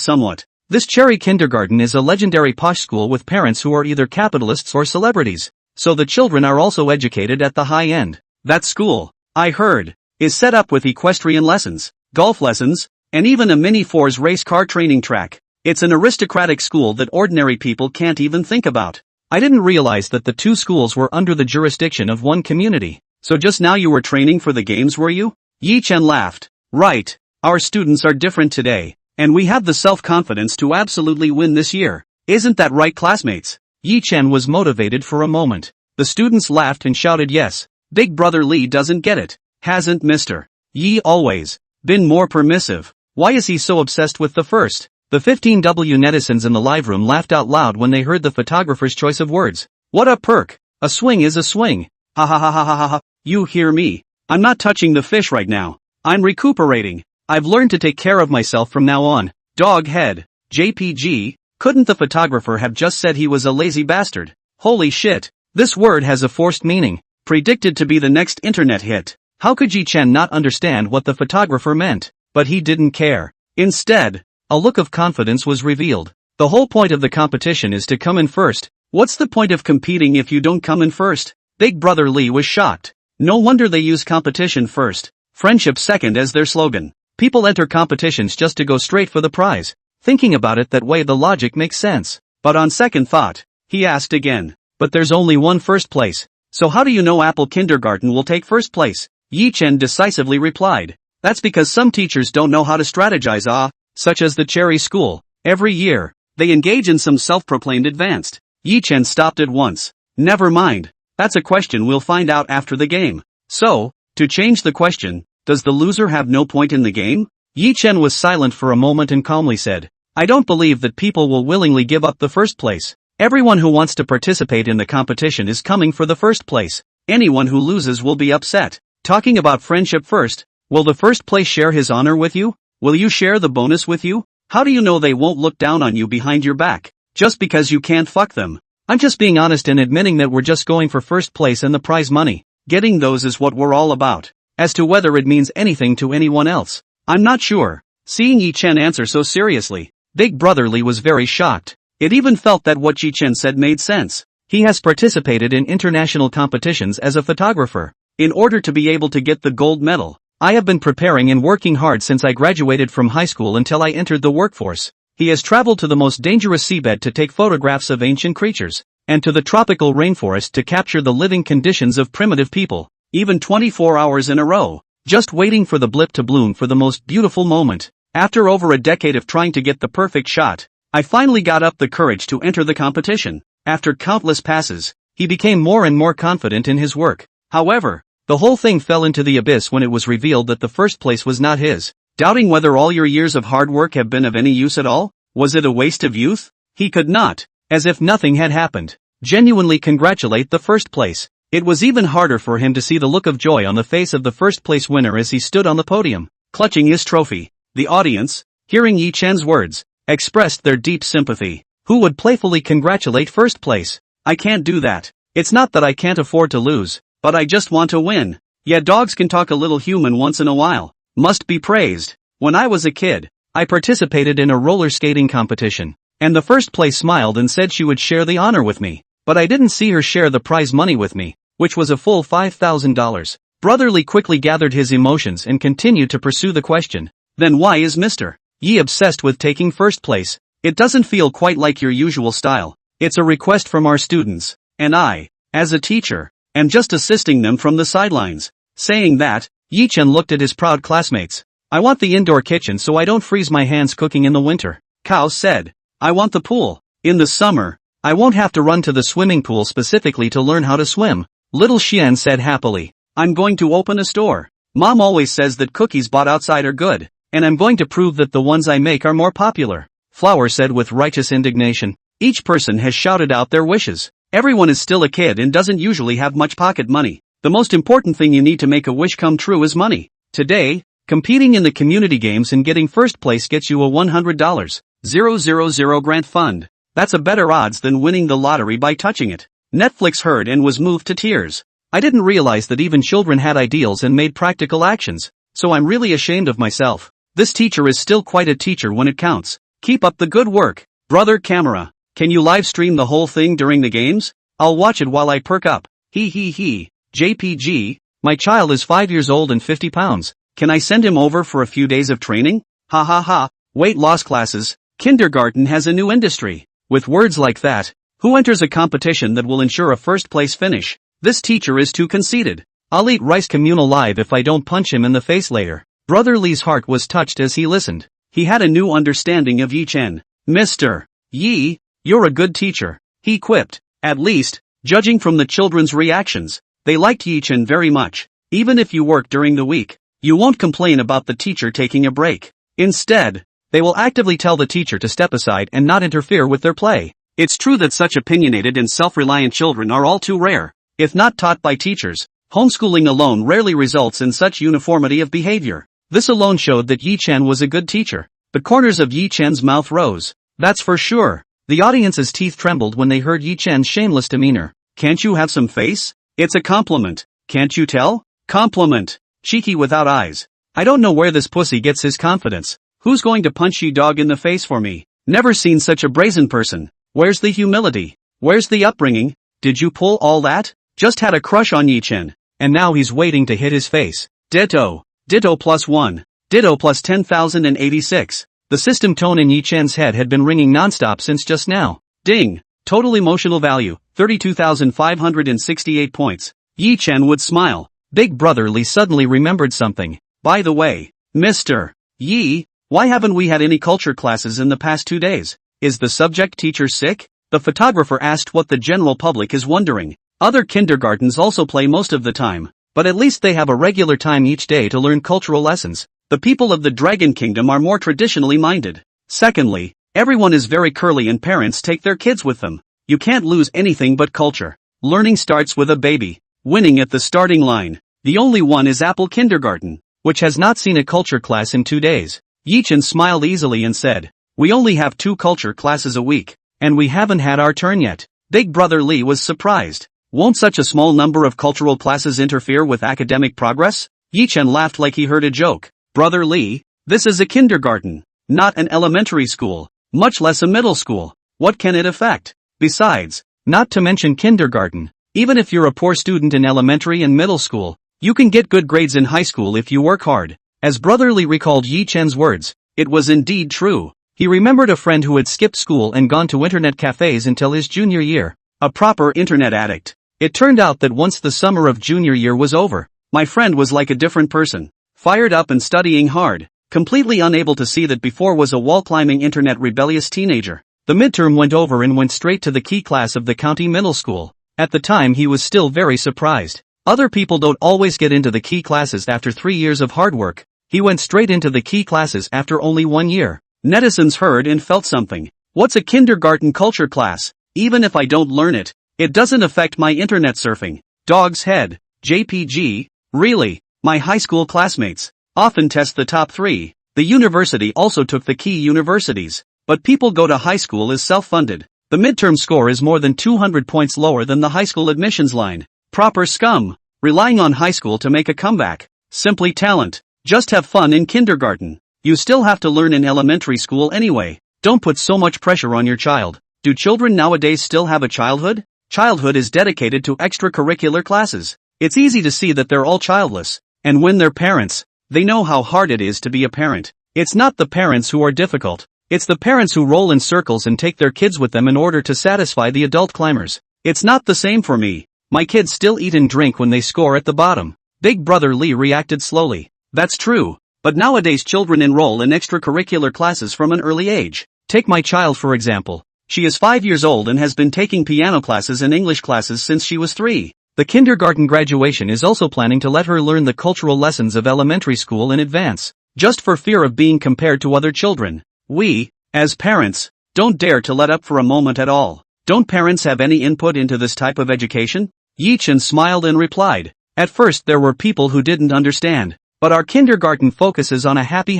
somewhat. This Cherry Kindergarten is a legendary posh school with parents who are either capitalists or celebrities, so the children are also educated at the high end. That school, I heard, is set up with equestrian lessons, golf lessons, and even a mini-fours race car training track. It's an aristocratic school that ordinary people can't even think about. I didn't realize that the two schools were under the jurisdiction of one community. So just now you were training for the games, were you? Yi Chen laughed. Right. Our students are different today, and we have the self-confidence to absolutely win this year. Isn't that right, classmates? Yi Chen was motivated for a moment. The students laughed and shouted yes. Big Brother Lee doesn't get it. Hasn't Mr. Yi always been more permissive? Why is he so obsessed with the first? The 15W netizens in the live room laughed out loud when they heard the photographer's choice of words. What a perk! A swing is a swing. Ha ha ha ha ha ha ha. You hear me? I'm not touching the fish right now. I'm recuperating. I've learned to take care of myself from now on. Dog head. JPG, couldn't the photographer have just said he was a lazy bastard? Holy shit. This word has a forced meaning. Predicted to be the next internet hit. How could Yi Chen not understand what the photographer meant? But he didn't care. Instead, a look of confidence was revealed. The whole point of the competition is to come in first. What's the point of competing if you don't come in first? Big Brother Lee was shocked. No wonder they use competition first, friendship second as their slogan. People enter competitions just to go straight for the prize. Thinking about it that way, the logic makes sense. But on second thought, he asked again. But there's only one first place. So how do you know Apple Kindergarten will take first place? Yi Chen decisively replied. That's because some teachers don't know how to strategize, such as the Cherry School. Every year, they engage in some self-proclaimed advanced. Yi Chen stopped at once. Never mind. That's a question we'll find out after the game. So, to change the question, does the loser have no point in the game? Yi Chen was silent for a moment and calmly said, I don't believe that people will willingly give up the first place. Everyone who wants to participate in the competition is coming for the first place. Anyone who loses will be upset. Talking about friendship first, will the first place share his honor with you? Will you share the bonus with you? How do you know they won't look down on you behind your back, just because you can't fuck them? I'm just being honest and admitting that we're just going for first place and the prize money. Getting those is what we're all about. As to whether it means anything to anyone else, I'm not sure. Seeing Yi Chen answer so seriously, Big Brother Lee was very shocked. It even felt that what Yi Chen said made sense. He has participated in international competitions as a photographer. In order to be able to get the gold medal, I have been preparing and working hard since I graduated from high school until I entered the workforce. He has traveled to the most dangerous seabed to take photographs of ancient creatures, and to the tropical rainforest to capture the living conditions of primitive people, even 24 hours in a row, just waiting for the blip to bloom for the most beautiful moment. After over a decade of trying to get the perfect shot, I finally got up the courage to enter the competition. After countless passes, he became more and more confident in his work. However, the whole thing fell into the abyss when it was revealed that the first place was not his. Doubting whether all your years of hard work have been of any use at all? Was it a waste of youth? He could not, as if nothing had happened, genuinely congratulate the first place. It was even harder for him to see the look of joy on the face of the first place winner as he stood on the podium, clutching his trophy. The audience, hearing Yi Chen's words, expressed their deep sympathy. Who would playfully congratulate first place? I can't do that. It's not that I can't afford to lose, but I just want to win. Yeah, dogs can talk a little human once in a while. Must be praised. When I was a kid, I participated in a roller skating competition, and the first place smiled and said she would share the honor with me. But I didn't see her share the prize money with me, which was a full $5,000. Brother Lee quickly gathered his emotions and continued to pursue the question. Then why is Mr. Yi obsessed with taking first place? It doesn't feel quite like your usual style. It's a request from our students, and I, as a teacher, am just assisting them from the sidelines. Saying that, Yi-Chen looked at his proud classmates. I want the indoor kitchen so I don't freeze my hands cooking in the winter. Kao said. I want the pool. In the summer, I won't have to run to the swimming pool specifically to learn how to swim. Little Xian said happily. I'm going to open a store. Mom always says that cookies bought outside are good, and I'm going to prove that the ones I make are more popular. Flower said with righteous indignation. Each person has shouted out their wishes. Everyone is still a kid and doesn't usually have much pocket money. The most important thing you need to make a wish come true is money. Today, competing in the community games and getting first place gets you a $100,000 grant fund. That's a better odds than winning the lottery by touching it. Netflix heard and was moved to tears. I didn't realize that even children had ideals and made practical actions, so I'm really ashamed of myself. This teacher is still quite a teacher when it counts. Keep up the good work. Brother camera, can you live stream the whole thing during the games? I'll watch it while I perk up. He. JPG, my child is 5 years old and 50 pounds. Can I send him over for a few days of training? Ha ha ha. Weight loss classes. Kindergarten has a new industry. With words like that, who enters a competition that will ensure a first place finish? This teacher is too conceited. I'll eat rice communal live if I don't punch him in the face later. Brother Li's heart was touched as he listened. He had a new understanding of Yi-Chen. Mr. Yi, you're a good teacher, he quipped. At least, judging from the children's reactions, they liked Yi-Chen very much. Even if you work during the week, you won't complain about the teacher taking a break. Instead, they will actively tell the teacher to step aside and not interfere with their play. It's true that such opinionated and self-reliant children are all too rare. If not taught by teachers, homeschooling alone rarely results in such uniformity of behavior. This alone showed that Yi-Chen was a good teacher. The corners of Yi-Chen's mouth rose. That's for sure. The audience's teeth trembled when they heard Yi-Chen's shameless demeanor. Can't you have some face? It's a compliment. Can't you tell? Compliment. Cheeky without eyes. I don't know where this pussy gets his confidence. Who's going to punch Yi-Dog in the face for me? Never seen such a brazen person. Where's the humility? Where's the upbringing? Did you pull all that? Just had a crush on Yi-Chen, and now he's waiting to hit his face. Ditto. Ditto +1. Ditto plus 10,086. The system tone in Yi-Chen's head had been ringing nonstop since just now. Ding. Total emotional value, 32,568 points. Yi-Chen would smile. Big Brother Li suddenly remembered something. By the way, Mr. Yi, why haven't we had any culture classes in the past 2 days? Is the subject teacher sick? The photographer asked what the general public is wondering. Other kindergartens also play most of the time, but at least they have a regular time each day to learn cultural lessons. The people of the Dragon Kingdom are more traditionally minded. Secondly, everyone is very curly and parents take their kids with them. You can't lose anything but culture. Learning starts with a baby. Winning at the starting line. The only one is Apple Kindergarten, which has not seen a culture class in 2 days. Yi-Chen smiled easily and said, we only have 2 culture classes a week, and we haven't had our turn yet. Big Brother Li was surprised. Won't such a small number of cultural classes interfere with academic progress? Yi-Chen laughed like he heard a joke. Brother Li, this is a kindergarten, not an elementary school, much less a middle school. What can it affect? Besides, not to mention kindergarten, even if you're a poor student in elementary and middle school, you can get good grades in high school if you work hard. As Brother Li recalled Yi-Chen's words, it was indeed true. He remembered a friend who had skipped school and gone to internet cafes until his junior year. A proper internet addict. It turned out that once the summer of junior year was over, my friend was like a different person. Fired up and studying hard, completely unable to see that before was a wall-climbing internet rebellious teenager. The midterm went over and went straight to the key class of the county middle school. At the time he was still very surprised. Other people don't always get into the key classes after 3 years of hard work. He went straight into the key classes after only 1 year. Netizens heard and felt something. What's a kindergarten culture class? Even if I don't learn it, it doesn't affect my internet surfing. Dog's head. JPG. Really? My high school classmates often test the top 3. The university also took the key universities, but people go to high school as self-funded. The midterm score is more than 200 points lower than the high school admissions line. Proper scum. Relying on high school to make a comeback. Simply talent. Just have fun in kindergarten. You still have to learn in elementary school anyway. Don't put so much pressure on your child. Do children nowadays still have a childhood? Childhood is dedicated to extracurricular classes. It's easy to see that they're all childless. And when they're parents, they know how hard it is to be a parent. It's not the parents who are difficult. It's the parents who roll in circles and take their kids with them in order to satisfy the adult climbers. It's not the same for me. My kids still eat and drink when they score at the bottom. Big brother Lee reacted slowly. That's true. But nowadays children enroll in extracurricular classes from an early age. Take my child for example. She is 5 years old and has been taking piano classes and English classes since she was 3. The kindergarten graduation is also planning to let her learn the cultural lessons of elementary school in advance, just for fear of being compared to other children. We, as parents, don't dare to let up for a moment at all. Don't parents have any input into this type of education? Yi-Chen smiled and replied. At first there were people who didn't understand, but our kindergarten focuses on a happy,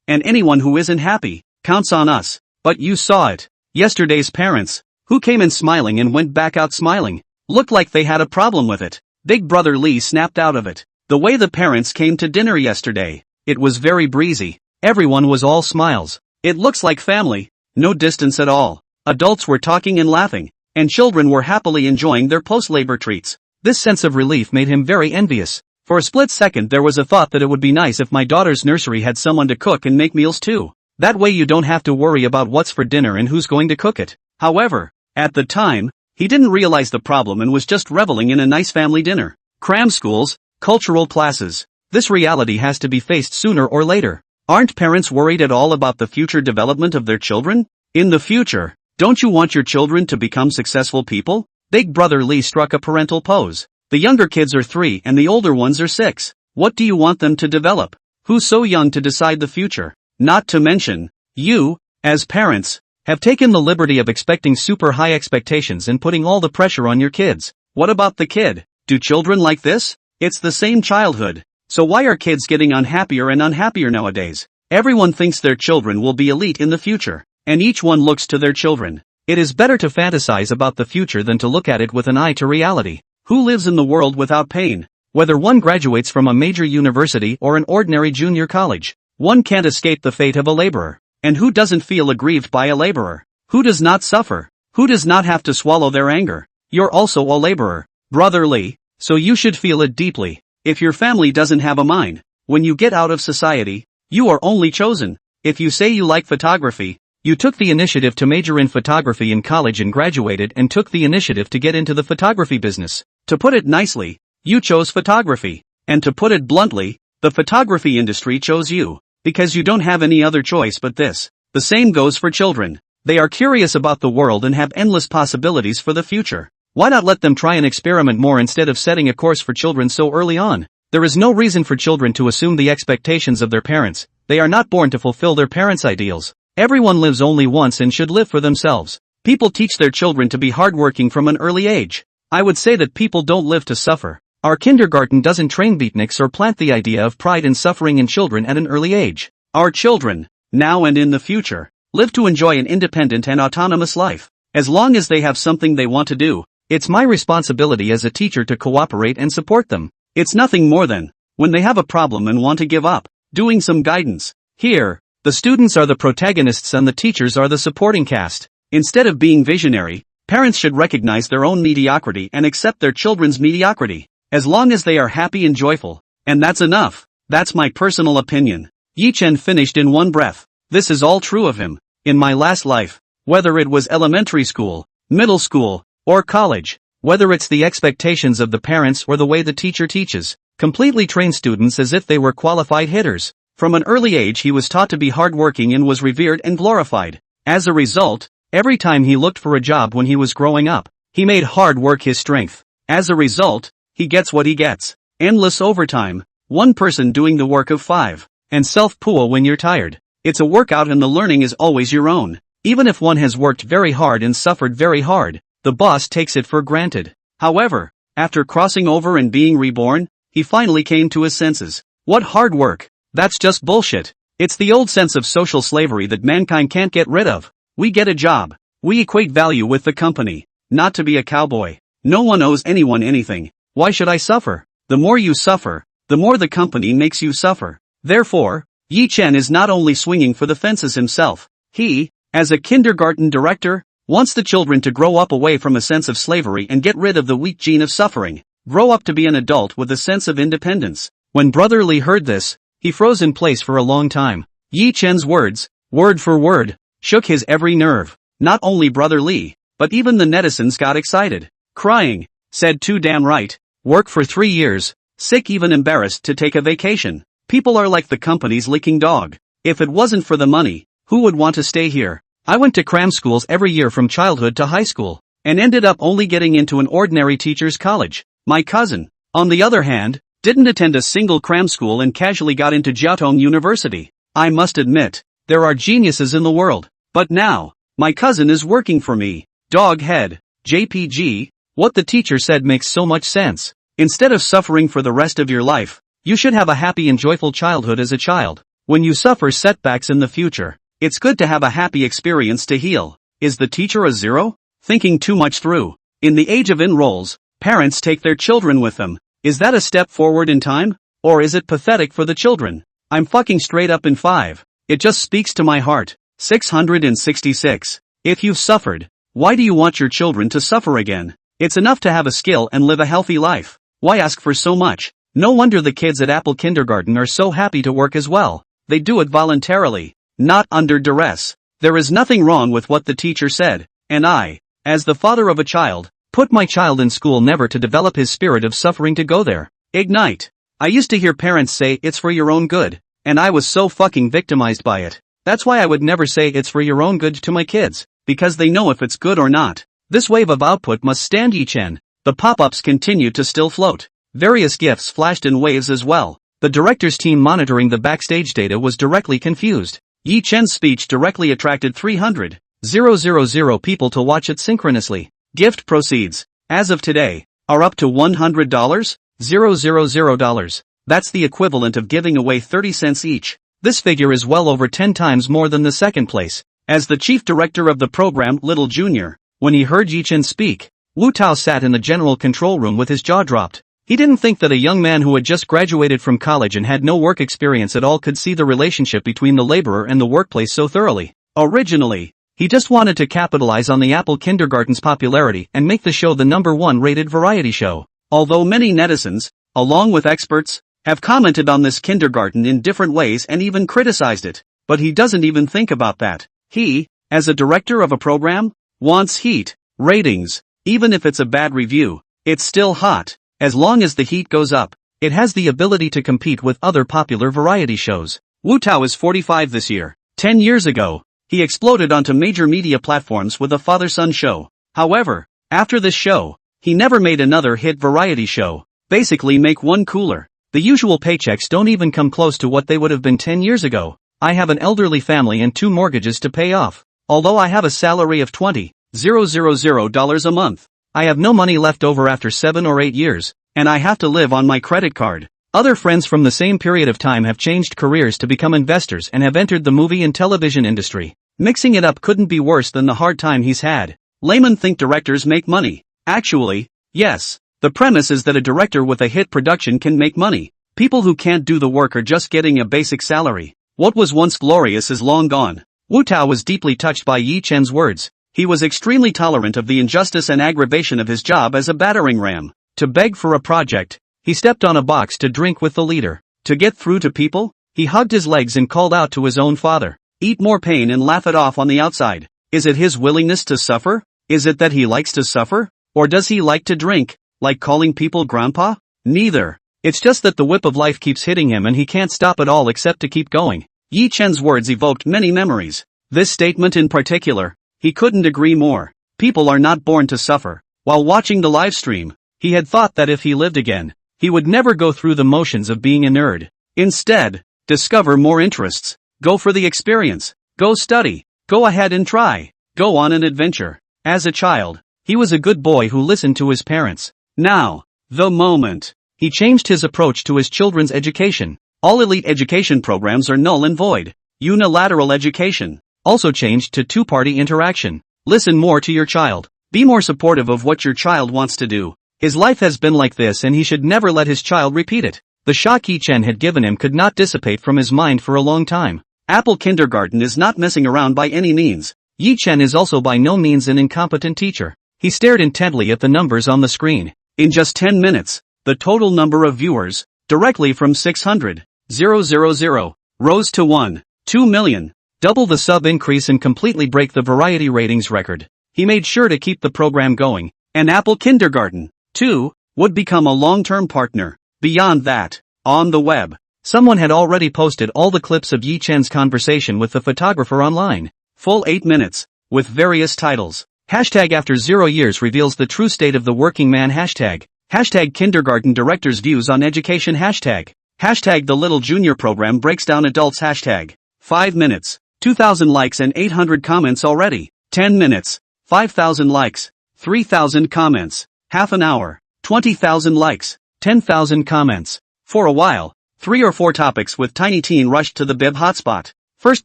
and anyone who isn't happy, counts on us. But you saw it. Yesterday's parents, who came in smiling and went back out smiling, looked like they had a problem with it. Big brother Lee snapped out of it. The way the parents came to dinner yesterday, it was very breezy. Everyone was all smiles. It looks like family, no distance at all. Adults were talking and laughing, and children were happily enjoying their post-labor treats. This sense of relief made him very envious. For a split second there was a thought that it would be nice if my daughter's nursery had someone to cook and make meals too. That way you don't have to worry about what's for dinner and who's going to cook it. However, at the time, he didn't realize the problem and was just reveling in a nice family dinner. Cram schools, cultural classes. This reality has to be faced sooner or later. Aren't parents worried at all about the future development of their children? In the future, don't you want your children to become successful people? Big brother Lee struck a parental pose. The younger kids are 3 and the older ones are 6. What do you want them to develop? Who's so young to decide the future? Not to mention, you, as parents, have taken the liberty of expecting super high expectations and putting all the pressure on your kids. What about the kid? Do children like this? It's the same childhood. So why are kids getting unhappier and unhappier nowadays? Everyone thinks their children will be elite in the future, and each one looks to their children. It is better to fantasize about the future than to look at it with an eye to reality. Who lives in the world without pain? Whether one graduates from a major university or an ordinary junior college, one can't escape the fate of a laborer. And who doesn't feel aggrieved by a laborer? Who does not suffer? Who does not have to swallow their anger? You're also a laborer, brother Lee, so you should feel it deeply. If your family doesn't have a mind, when you get out of society, you are only chosen. If you say you like photography, you took the initiative to major in photography in college and graduated and took the initiative to get into the photography business. To put it nicely, you chose photography. And to put it bluntly, the photography industry chose you. Because you don't have any other choice but this. The same goes for children. They are curious about the world and have endless possibilities for the future. Why not let them try and experiment more instead of setting a course for children so early on? There is no reason for children to assume the expectations of their parents. They are not born to fulfill their parents' ideals. Everyone lives only once and should live for themselves. People teach their children to be hardworking from an early age. I would say that people don't live to suffer. Our kindergarten doesn't train beatniks or plant the idea of pride and suffering in children at an early age. Our children, now and in the future, live to enjoy an independent and autonomous life. As long as they have something they want to do, it's my responsibility as a teacher to cooperate and support them. It's nothing more than, when they have a problem and want to give up, doing some guidance. Here, the students are the protagonists and the teachers are the supporting cast. Instead of being visionary, parents should recognize their own mediocrity and accept their children's mediocrity. As long as they are happy and joyful. And that's enough. That's my personal opinion. Yi-Chen finished in one breath. This is all true of him. In my last life, whether it was elementary school, middle school, or college, whether it's the expectations of the parents or the way the teacher teaches, completely trained students as if they were qualified hitters. From an early age he was taught to be hardworking and was revered and glorified. As a result, every time he looked for a job when he was growing up, he made hard work his strength. As a result, he gets what he gets. Endless overtime, one person doing the work of 5. And self-pool when you're tired. It's a workout and the learning is always your own. Even if one has worked very hard and suffered very hard, the boss takes it for granted. However, after crossing over and being reborn, he finally came to his senses. What hard work? That's just bullshit. It's the old sense of social slavery that mankind can't get rid of. We get a job. We equate value with the company. Not to be a cowboy. No one owes anyone anything. Why should I suffer? The more you suffer, the more the company makes you suffer. Therefore, Yi-Chen is not only swinging for the fences himself, he, as a kindergarten director, wants the children to grow up away from a sense of slavery and get rid of the weak gene of suffering, grow up to be an adult with a sense of independence. When Brother Lee heard this, he froze in place for a long time. Yi-Chen's words word for word, shook his every nerve. Not only Brother Lee, but even the netizens got excited. Crying, said too damn right. Work for 3 years, sick even embarrassed to take a vacation. People are like the company's licking dog. If it wasn't for the money, who would want to stay here? I went to cram schools every year from childhood to high school, and ended up only getting into an ordinary teacher's college. My cousin, on the other hand, didn't attend a single cram school and casually got into Jiaotong University. I must admit, there are geniuses in the world. But now, my cousin is working for me. Dog head. JPG, what the teacher said makes so much sense. Instead of suffering for the rest of your life, you should have a happy and joyful childhood as a child. When you suffer setbacks in the future, it's good to have a happy experience to heal. Is the teacher a zero? Thinking too much through. In the age of enrolls, parents take their children with them. Is that a step forward in time? Or is it pathetic for the children? I'm fucking straight up in 5. It just speaks to my heart. 666. If you've suffered, why do you want your children to suffer again? It's enough to have a skill and live a healthy life. Why ask for so much? No wonder the kids at Apple Kindergarten are so happy to work as well. They do it voluntarily, not under duress. There is nothing wrong with what the teacher said, and I, as the father of a child, put my child in school never to develop his spirit of suffering to go there. Ignite. I used to hear parents say it's for your own good, and I was so fucking victimized by it. That's why I would never say it's for your own good to my kids, because they know if it's good or not. This wave of output must stand Yi-Chen. The pop-ups continue to still float. Various gifts flashed in waves as well. The director's team monitoring the backstage data was directly confused. Yi-Chen's speech directly attracted 300,000 people to watch it synchronously. Gift proceeds, as of today, are up to $100,000. That's the equivalent of giving away 30 cents each. This figure is well over 10 times more than the second place. As the chief director of the program, Little Jr., when he heard Yi-Chen speak, Wu Tao sat in the general control room with his jaw dropped. He didn't think that a young man who had just graduated from college and had no work experience at all could see the relationship between the laborer and the workplace so thoroughly. Originally, he just wanted to capitalize on the Apple Kindergarten's popularity and make the show the #1 rated variety show. Although many netizens, along with experts, have commented on this kindergarten in different ways and even criticized it, but he doesn't even think about that. He, as a director of a program, wants heat, ratings. Even if it's a bad review, it's still hot. As long as the heat goes up, it has the ability to compete with other popular variety shows. Wu Tao is 45 this year. 10 years ago, he exploded onto major media platforms with a father-son show. However, after this show, he never made another hit variety show. Basically make one cooler. The usual paychecks don't even come close to what they would have been 10 years ago. I have an elderly family and 2 mortgages to pay off. Although I have a salary of $20,000 a month, I have no money left over after 7 or 8 years, and I have to live on my credit card. Other friends from the same period of time have changed careers to become investors and have entered the movie and television industry. Mixing it up couldn't be worse than the hard time he's had. Laymen think directors make money. Actually, yes. The premise is that a director with a hit production can make money. People who can't do the work are just getting a basic salary. What was once glorious is long gone. Wu Tao was deeply touched by Yi-Chen's words. He was extremely tolerant of the injustice and aggravation of his job as a battering ram. To beg for a project, he stepped on a box to drink with the leader. To get through to people, he hugged his legs and called out to his own father. Eat more pain and laugh it off on the outside. Is it his willingness to suffer? Is it that he likes to suffer? Or does he like to drink, like calling people grandpa? Neither. It's just that the whip of life keeps hitting him and he can't stop at all except to keep going. Yi-Chen's words evoked many memories. This statement in particular, he couldn't agree more. People are not born to suffer. While watching the live stream, he had thought that if he lived again, he would never go through the motions of being a nerd. Instead, discover more interests. Go for the experience. Go study. Go ahead and try. Go on an adventure. As a child, he was a good boy who listened to his parents. Now, the moment he changed his approach to his children's education. All elite education programs are null and void. Unilateral education also changed to two-party interaction. Listen more to your child. Be more supportive of what your child wants to do. His life has been like this and he should never let his child repeat it. The shock Yi-Chen had given him could not dissipate from his mind for a long time. Apple Kindergarten is not messing around by any means. Yi-Chen is also by no means an incompetent teacher. He stared intently at the numbers on the screen. In just 10 minutes, the total number of viewers, directly from 600,000, rose to 1.2 million. double the sub increase and completely break the variety ratings record. He made sure to keep the program going, and Apple Kindergarten, too, would become a long-term partner. Beyond that, on the web, someone had already posted all the clips of Yi Chen's conversation with the photographer online, full 8 minutes, with various titles. Hashtag after 0 years reveals the true state of the working man. Hashtag kindergarten director's views on education. Hashtag the little junior program breaks down adults. Hashtag 5 minutes, 2,000 likes and 800 comments already. 10 minutes, 5,000 likes, 3,000 comments. Half an hour, 20,000 likes, 10,000 comments. For a while, 3 or 4 topics with Tiny Teen rushed to the bib hotspot. First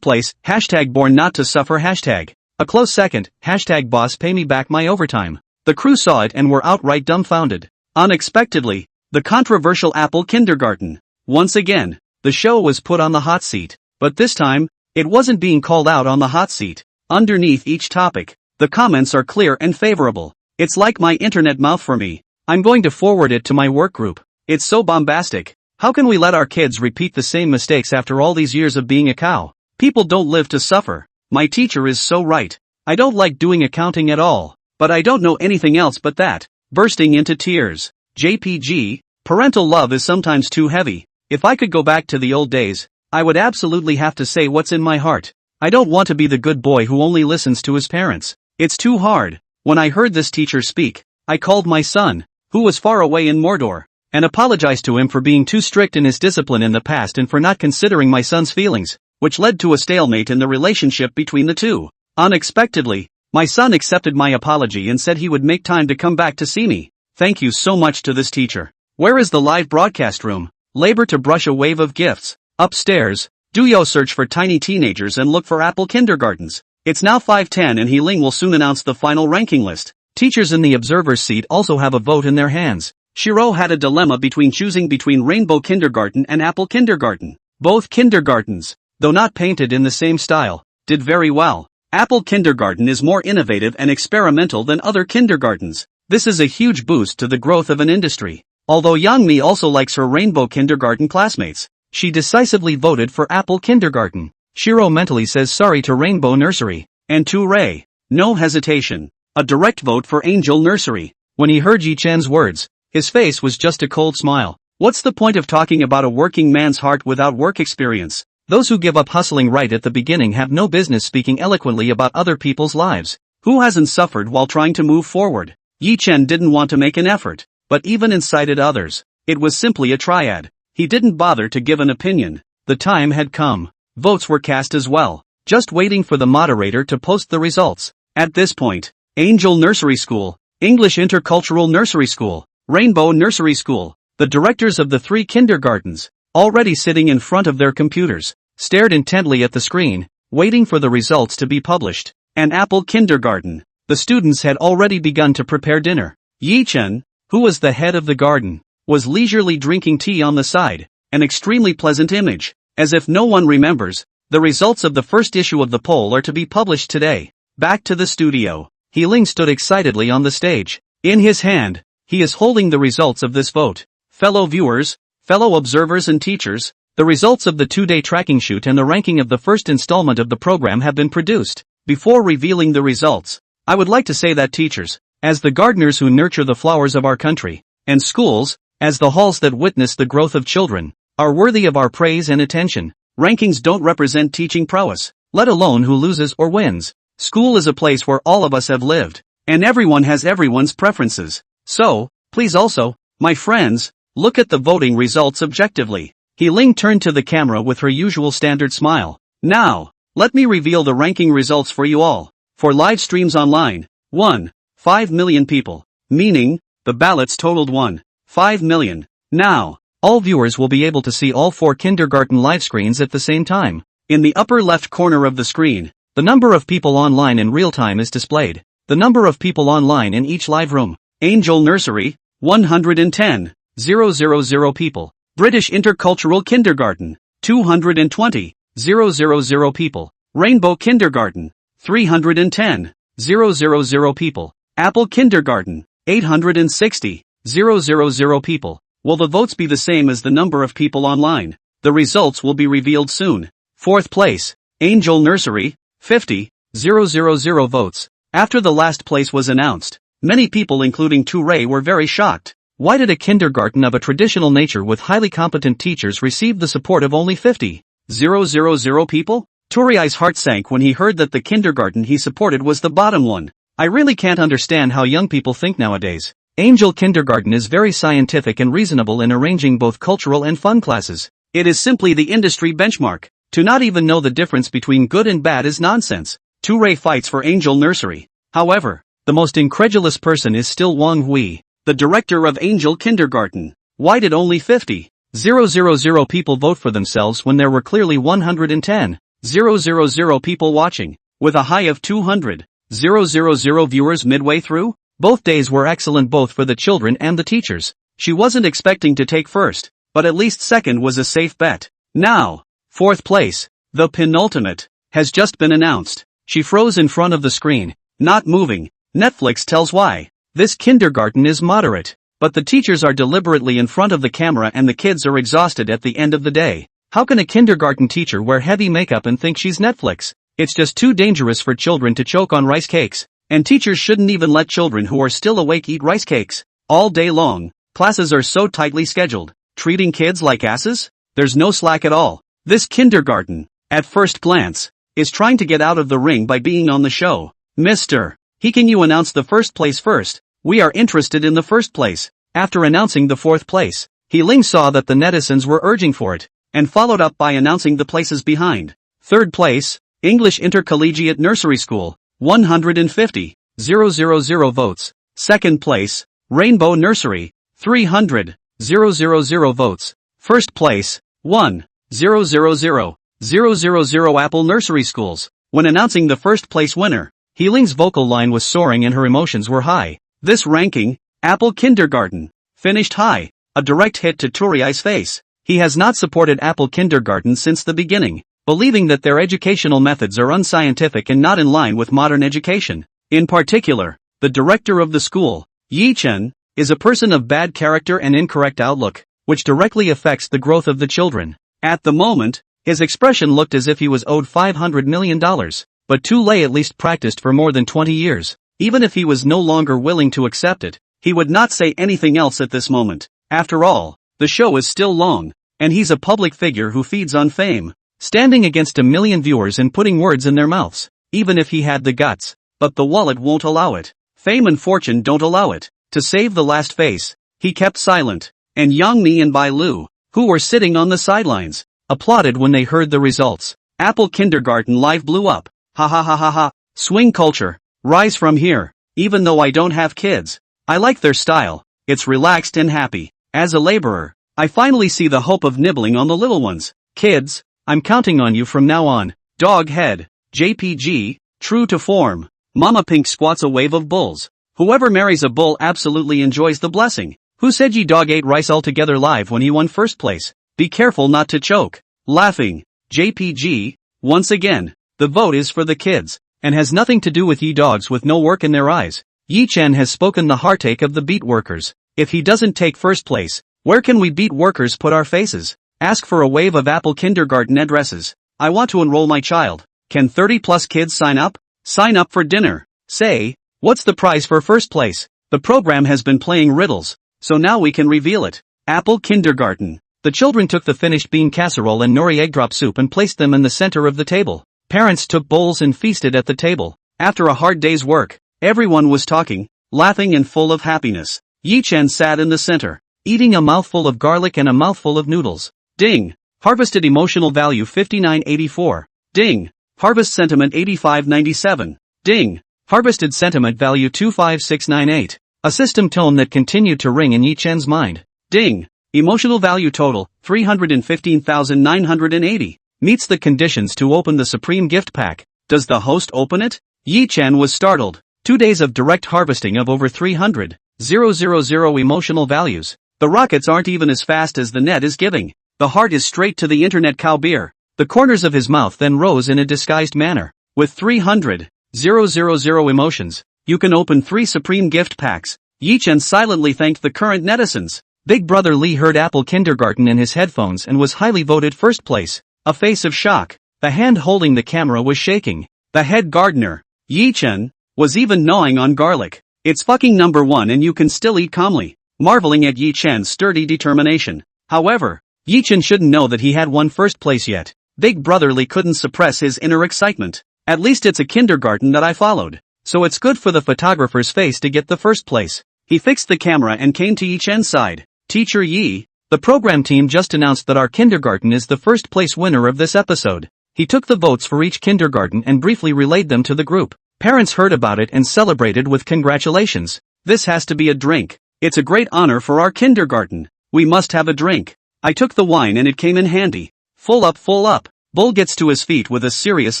place, hashtag born not to suffer. Hashtag a close second, hashtag boss pay me back my overtime. The crew saw it and were outright dumbfounded. Unexpectedly, the controversial Apple Kindergarten. Once again, the show was put on the hot seat, but this time, it wasn't being called out on the hot seat. Underneath each topic, the comments are clear and favorable. It's like my internet mouth for me. I'm going to forward it to my work group. It's so bombastic. How can we let our kids repeat the same mistakes after all these years of being a cow? People don't live to suffer. My teacher is so right. I don't like doing accounting at all, but I don't know anything else but that. Bursting into tears. JPG, parental love is sometimes too heavy. If I could go back to the old days, I would absolutely have to say what's in my heart. I don't want to be the good boy who only listens to his parents. It's too hard. When I heard this teacher speak, I called my son, who was far away in Mordor, and apologized to him for being too strict in his discipline in the past and for not considering my son's feelings, which led to a stalemate in the relationship between the two. Unexpectedly, my son accepted my apology and said he would make time to come back to see me. Thank you so much to this teacher. Where is the live broadcast room? Labor to brush a wave of gifts. Upstairs, do yo search for tiny teenagers and look for Apple Kindergartens. It's now 5:10 and Healing will soon announce the final ranking list. Teachers in the observer's seat also have a vote in their hands. Shiro had a dilemma choosing between Rainbow Kindergarten and Apple Kindergarten. Both kindergartens, though not painted in the same style, did very well. Apple Kindergarten is more innovative and experimental than other kindergartens. This is a huge boost to the growth of an industry. Although Youngmi also likes her Rainbow Kindergarten classmates, she decisively voted for Apple Kindergarten. Shiro mentally says sorry to Rainbow Nursery, and to Ray. No hesitation. A direct vote for Angel Nursery. When he heard Yi Chen's words, his face was just a cold smile. What's the point of talking about a working man's heart without work experience? Those who give up hustling right at the beginning have no business speaking eloquently about other people's lives. Who hasn't suffered while trying to move forward? Yi Chen didn't want to make an effort, but even incited others. It was simply a triad. He didn't bother to give an opinion. The time had come. Votes were cast as well, just waiting for the moderator to post the results. At this point, Angel Nursery School, English Intercultural Nursery School, Rainbow Nursery School, the directors of the 3 kindergartens, already sitting in front of their computers, stared intently at the screen, waiting for the results to be published. And Apple Kindergarten, the students had already begun to prepare dinner. Yi Chen, who was the head of the garden, was leisurely drinking tea on the side, an extremely pleasant image. As if no one remembers, the results of the first issue of the poll are to be published today. Back to the studio, Healing stood excitedly on the stage. In his hand, he is holding the results of this vote. Fellow viewers, fellow observers and teachers, the results of the 2-day tracking shoot and the ranking of the first installment of the program have been produced. Before revealing the results, I would like to say that teachers, as the gardeners who nurture the flowers of our country, and schools, as the halls that witness the growth of children, are worthy of our praise and attention. Rankings don't represent teaching prowess, let alone who loses or wins. School is a place where all of us have lived, and everyone has everyone's preferences. So, please also, my friends, look at the voting results objectively. Healing turned to the camera with her usual standard smile. Now, let me reveal the ranking results for you all. For live streams online, 1.5 million people, meaning, the ballots totaled 1.5 million. Now, all viewers will be able to see all 4 kindergarten live screens at the same time. In the upper left corner of the screen, the number of people online in real time is displayed. The number of people online in each live room. Angel Nursery, 110,000 people. British Intercultural Kindergarten, 220,000 people. Rainbow Kindergarten, 310,000 people. Apple Kindergarten, 860,000 people. Will the votes be the same as the number of people online? The results will be revealed soon. 4th place, Angel Nursery, 50,000 votes. After the last place was announced, many people including Ray were very shocked. Why did a kindergarten of a traditional nature with highly competent teachers receive the support of only 50,000 people? Turai's heart sank when he heard that the kindergarten he supported was the bottom one. I really can't understand how young people think nowadays. Angel Kindergarten is very scientific and reasonable in arranging both cultural and fun classes. It is simply the industry benchmark. To not even know the difference between good and bad is nonsense. Ray fights for Angel Nursery. However, the most incredulous person is still Wang Hui, the director of Angel Kindergarten. Why did only 50,000 people vote for themselves when there were clearly 110,000 people watching, with a high of 200,000 viewers midway through? Both days were excellent both for the children and the teachers. She wasn't expecting to take first, but at least second was a safe bet. Now, fourth place, the penultimate, has just been announced. She froze in front of the screen, not moving. Netflix tells why. This kindergarten is moderate, but the teachers are deliberately in front of the camera and the kids are exhausted at the end of the day. How can a kindergarten teacher wear heavy makeup and think she's Netflix? It's just too dangerous for children to choke on rice cakes. And teachers shouldn't even let children who are still awake eat rice cakes. All day long, classes are so tightly scheduled. Treating kids like asses? There's no slack at all. This kindergarten, at first glance, is trying to get out of the ring by being on the show. Mr. He, can you announce the first place first? We are interested in the first place. After announcing the fourth place, He Ling saw that the netizens were urging for it, and followed up by announcing the places behind. Third place, English Intercollegiate Nursery School, 150,000 votes. Second place, Rainbow Nursery, 300,000 votes. First place, 1,000,000 Apple Nursery Schools. When announcing the first place winner, He Ling's vocal line was soaring and her emotions were high. This ranking, Apple Kindergarten, finished high, a direct hit to Turai's face. He has not supported Apple Kindergarten since the beginning, believing that their educational methods are unscientific and not in line with modern education. In particular, the director of the school, Yi Chen, is a person of bad character and incorrect outlook, which directly affects the growth of the children. At the moment, his expression looked as if he was owed $500 million, but Lei at least practiced for more than 20 years. Even if he was no longer willing to accept it, he would not say anything else at this moment. After all, the show is still long, and he's a public figure who feeds on fame, standing against 1 million viewers and putting words in their mouths, even if he had the guts. But the wallet won't allow it. Fame and fortune don't allow it. To save the last face, he kept silent, and Yang Mi and Bai Lu, who were sitting on the sidelines, applauded when they heard the results. Apple Kindergarten Live blew up. Ha ha ha ha ha. Swing culture. Rise from here. Even though I don't have kids, I like their style. It's relaxed and happy. As a laborer, I finally see the hope of nibbling on the little ones. Kids, I'm counting on you from now on. Dog head. JPG, true to form. Mama Pink squats a wave of bulls. Whoever marries a bull absolutely enjoys the blessing. Who said ye dog ate rice altogether live when he won first place? Be careful not to choke. Laughing. JPG, once again, the vote is for the kids, and has nothing to do with ye dogs with no work in their eyes. Yi Chen has spoken the heartache of the beat workers. If he doesn't take first place, where can we beat workers put our faces? Ask for a wave of Apple Kindergarten addresses. I want to enroll my child. Can 30 plus kids sign up? Sign up for dinner. Say, what's the prize for first place? The program has been playing riddles, so now we can reveal it. Apple Kindergarten. The children took the finished bean casserole and nori egg drop soup and placed them in the center of the table. Parents took bowls and feasted at the table. After a hard day's work, everyone was talking, laughing and full of happiness. Yi Chen sat in the center, eating a mouthful of garlic and a mouthful of noodles. Ding! Harvested emotional value 5984. Ding! Harvest sentiment 8597. Ding! Harvested sentiment value 25698. A system tone that continued to ring in Yi Chen's mind. Ding! Emotional value total, 315,980. Meets the conditions to open the Supreme Gift Pack. Does the host open it? Yi Chen was startled. 2 days of direct harvesting of over 300,000 emotional values. The rockets aren't even as fast as the net is giving. The heart is straight to the internet cow beer. The corners of his mouth then rose in a disguised manner. With 300,000 emotions, you can open 3 Supreme Gift Packs. Yi Chen silently thanked the current netizens. Big Brother Lee heard Apple Kindergarten in his headphones and was highly voted first place. A face of shock. The hand holding the camera was shaking. The head gardener, Yi-chen, was even gnawing on garlic. It's fucking number one and you can still eat calmly, marveling at Yi-chen's sturdy determination. However, Yi-chen shouldn't know that he had won first place yet. Big Brother Lee couldn't suppress his inner excitement. At least it's a kindergarten that I followed, so it's good for the photographer's face to get the first place. He fixed the camera and came to Yi-chen's side. Teacher Yi, the program team just announced that our kindergarten is the first place winner of this episode. He took the votes for each kindergarten and briefly relayed them to the group. Parents heard about it and celebrated with congratulations. This has to be a drink. It's a great honor for our kindergarten. We must have a drink. I took the wine and it came in handy. Full up, full up. Bull gets to his feet with a serious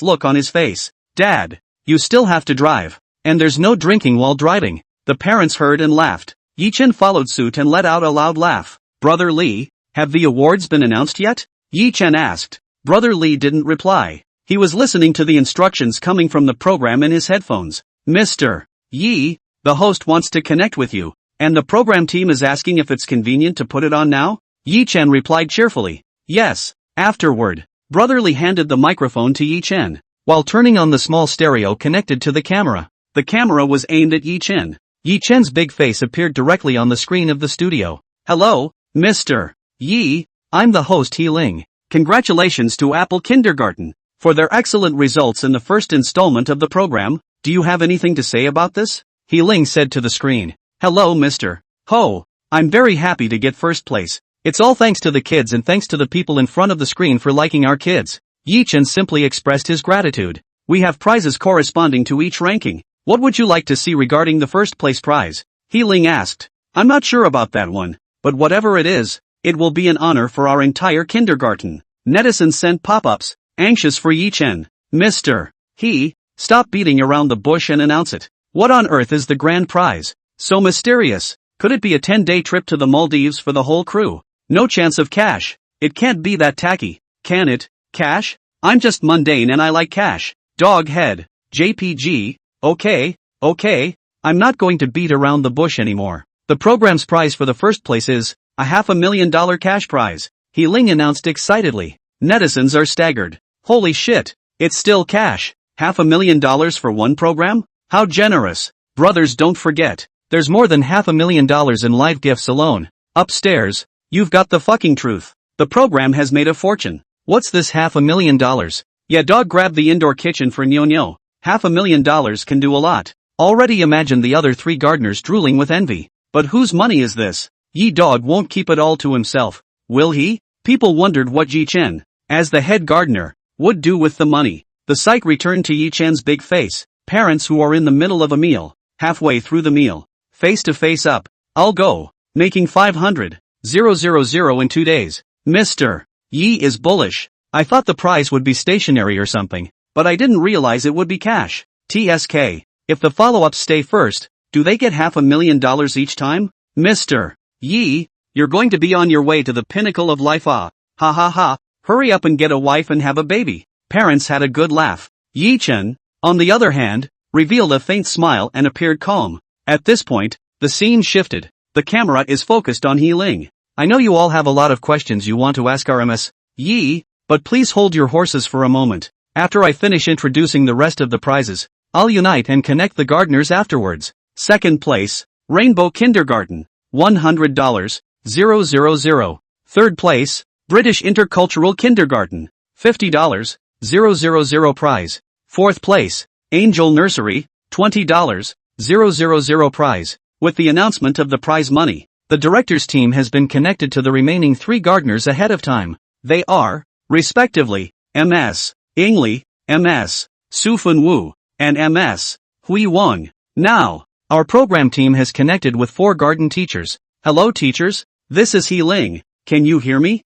look on his face. Dad, you still have to drive. And there's no drinking while driving. The parents heard and laughed. Yi-chen followed suit and let out a loud laugh. Brother Lee, have the awards been announced yet? Yi-chen asked. Brother Lee didn't reply. He was listening to the instructions coming from the program in his headphones. Mr. Yi, the host wants to connect with you, and the program team is asking if it's convenient to put it on now? Yi-chen replied cheerfully. Yes, afterward. Brother Lee handed the microphone to Yi-chen, while turning on the small stereo connected to the camera. The camera was aimed at Yi-chen. Yi-chen's big face appeared directly on the screen of the studio. Hello, Mr. Yi, I'm the host He-ling. Congratulations to Apple Kindergarten for their excellent results in the first installment of the program. Do you have anything to say about this? He-ling said to the screen. Hello Mr. Ho, I'm very happy to get first place. It's all thanks to the kids and thanks to the people in front of the screen for liking our kids. Yi-chen simply expressed his gratitude. We have prizes corresponding to each ranking. What would you like to see regarding the first place prize? He-ling asked. I'm not sure about that one, but whatever it is, it will be an honor for our entire kindergarten. Netizens sent pop-ups, anxious for Yi-chen. Mr. He, stop beating around the bush and announce it. What on earth is the grand prize? So mysterious. Could it be a 10-day trip to the Maldives for the whole crew? No chance of cash. It can't be that tacky, can it? Cash? I'm just mundane and I like cash. Dog head. JPG. Okay, I'm not going to beat around the bush anymore. The program's prize for the first place is a $500,000 cash prize. He-ling announced excitedly. Netizens are staggered. Holy shit, it's still cash. $500,000 for one program? How generous. Brothers, don't forget, there's more than $500,000 in live gifts alone. Upstairs, you've got the fucking truth. The program has made a fortune. What's this $500,000? Yeah, dog, grab the indoor kitchen for Nyo-Nyo. $500,000 can do a lot. Already imagine the other three gardeners drooling with envy. But whose money is this? Yi dog won't keep it all to himself, will he? People wondered what Yi-chen, as the head gardener, would do with the money. The sight returned to Yi-chen's big face. Parents who are in the middle of a meal, halfway through the meal, face to face up. I'll go, making 500,000 in 2 days. Mr. Yi is bullish. I thought the prize would be stationery or something, but I didn't realize it would be cash. TSK. If the follow-ups stay first, do they get $500,000 each time? Mr. Yi, you're going to be on your way to the pinnacle of life. Ha ha ha, hurry up and get a wife and have a baby. Parents had a good laugh. Yi-chen, on the other hand, revealed a faint smile and appeared calm. At this point, the scene shifted. The camera is focused on He-ling. I know you all have a lot of questions you want to ask RMS Yi, but please hold your horses for a moment. After I finish introducing the rest of the prizes, I'll unite and connect the gardeners afterwards. Second place, Rainbow Kindergarten, $100, 000. Third place, British Intercultural Kindergarten, $50, 000 prize. Fourth place, Angel Nursery, $20, 000 prize. With the announcement of the prize money, the director's team has been connected to the remaining three gardeners ahead of time. They are, respectively, MS. Ingli, MS. Sufun Wu, and MS. Hui Wang. Now, our program team has connected with 4 garden teachers. Hello teachers, this is He-ling. Can you hear me?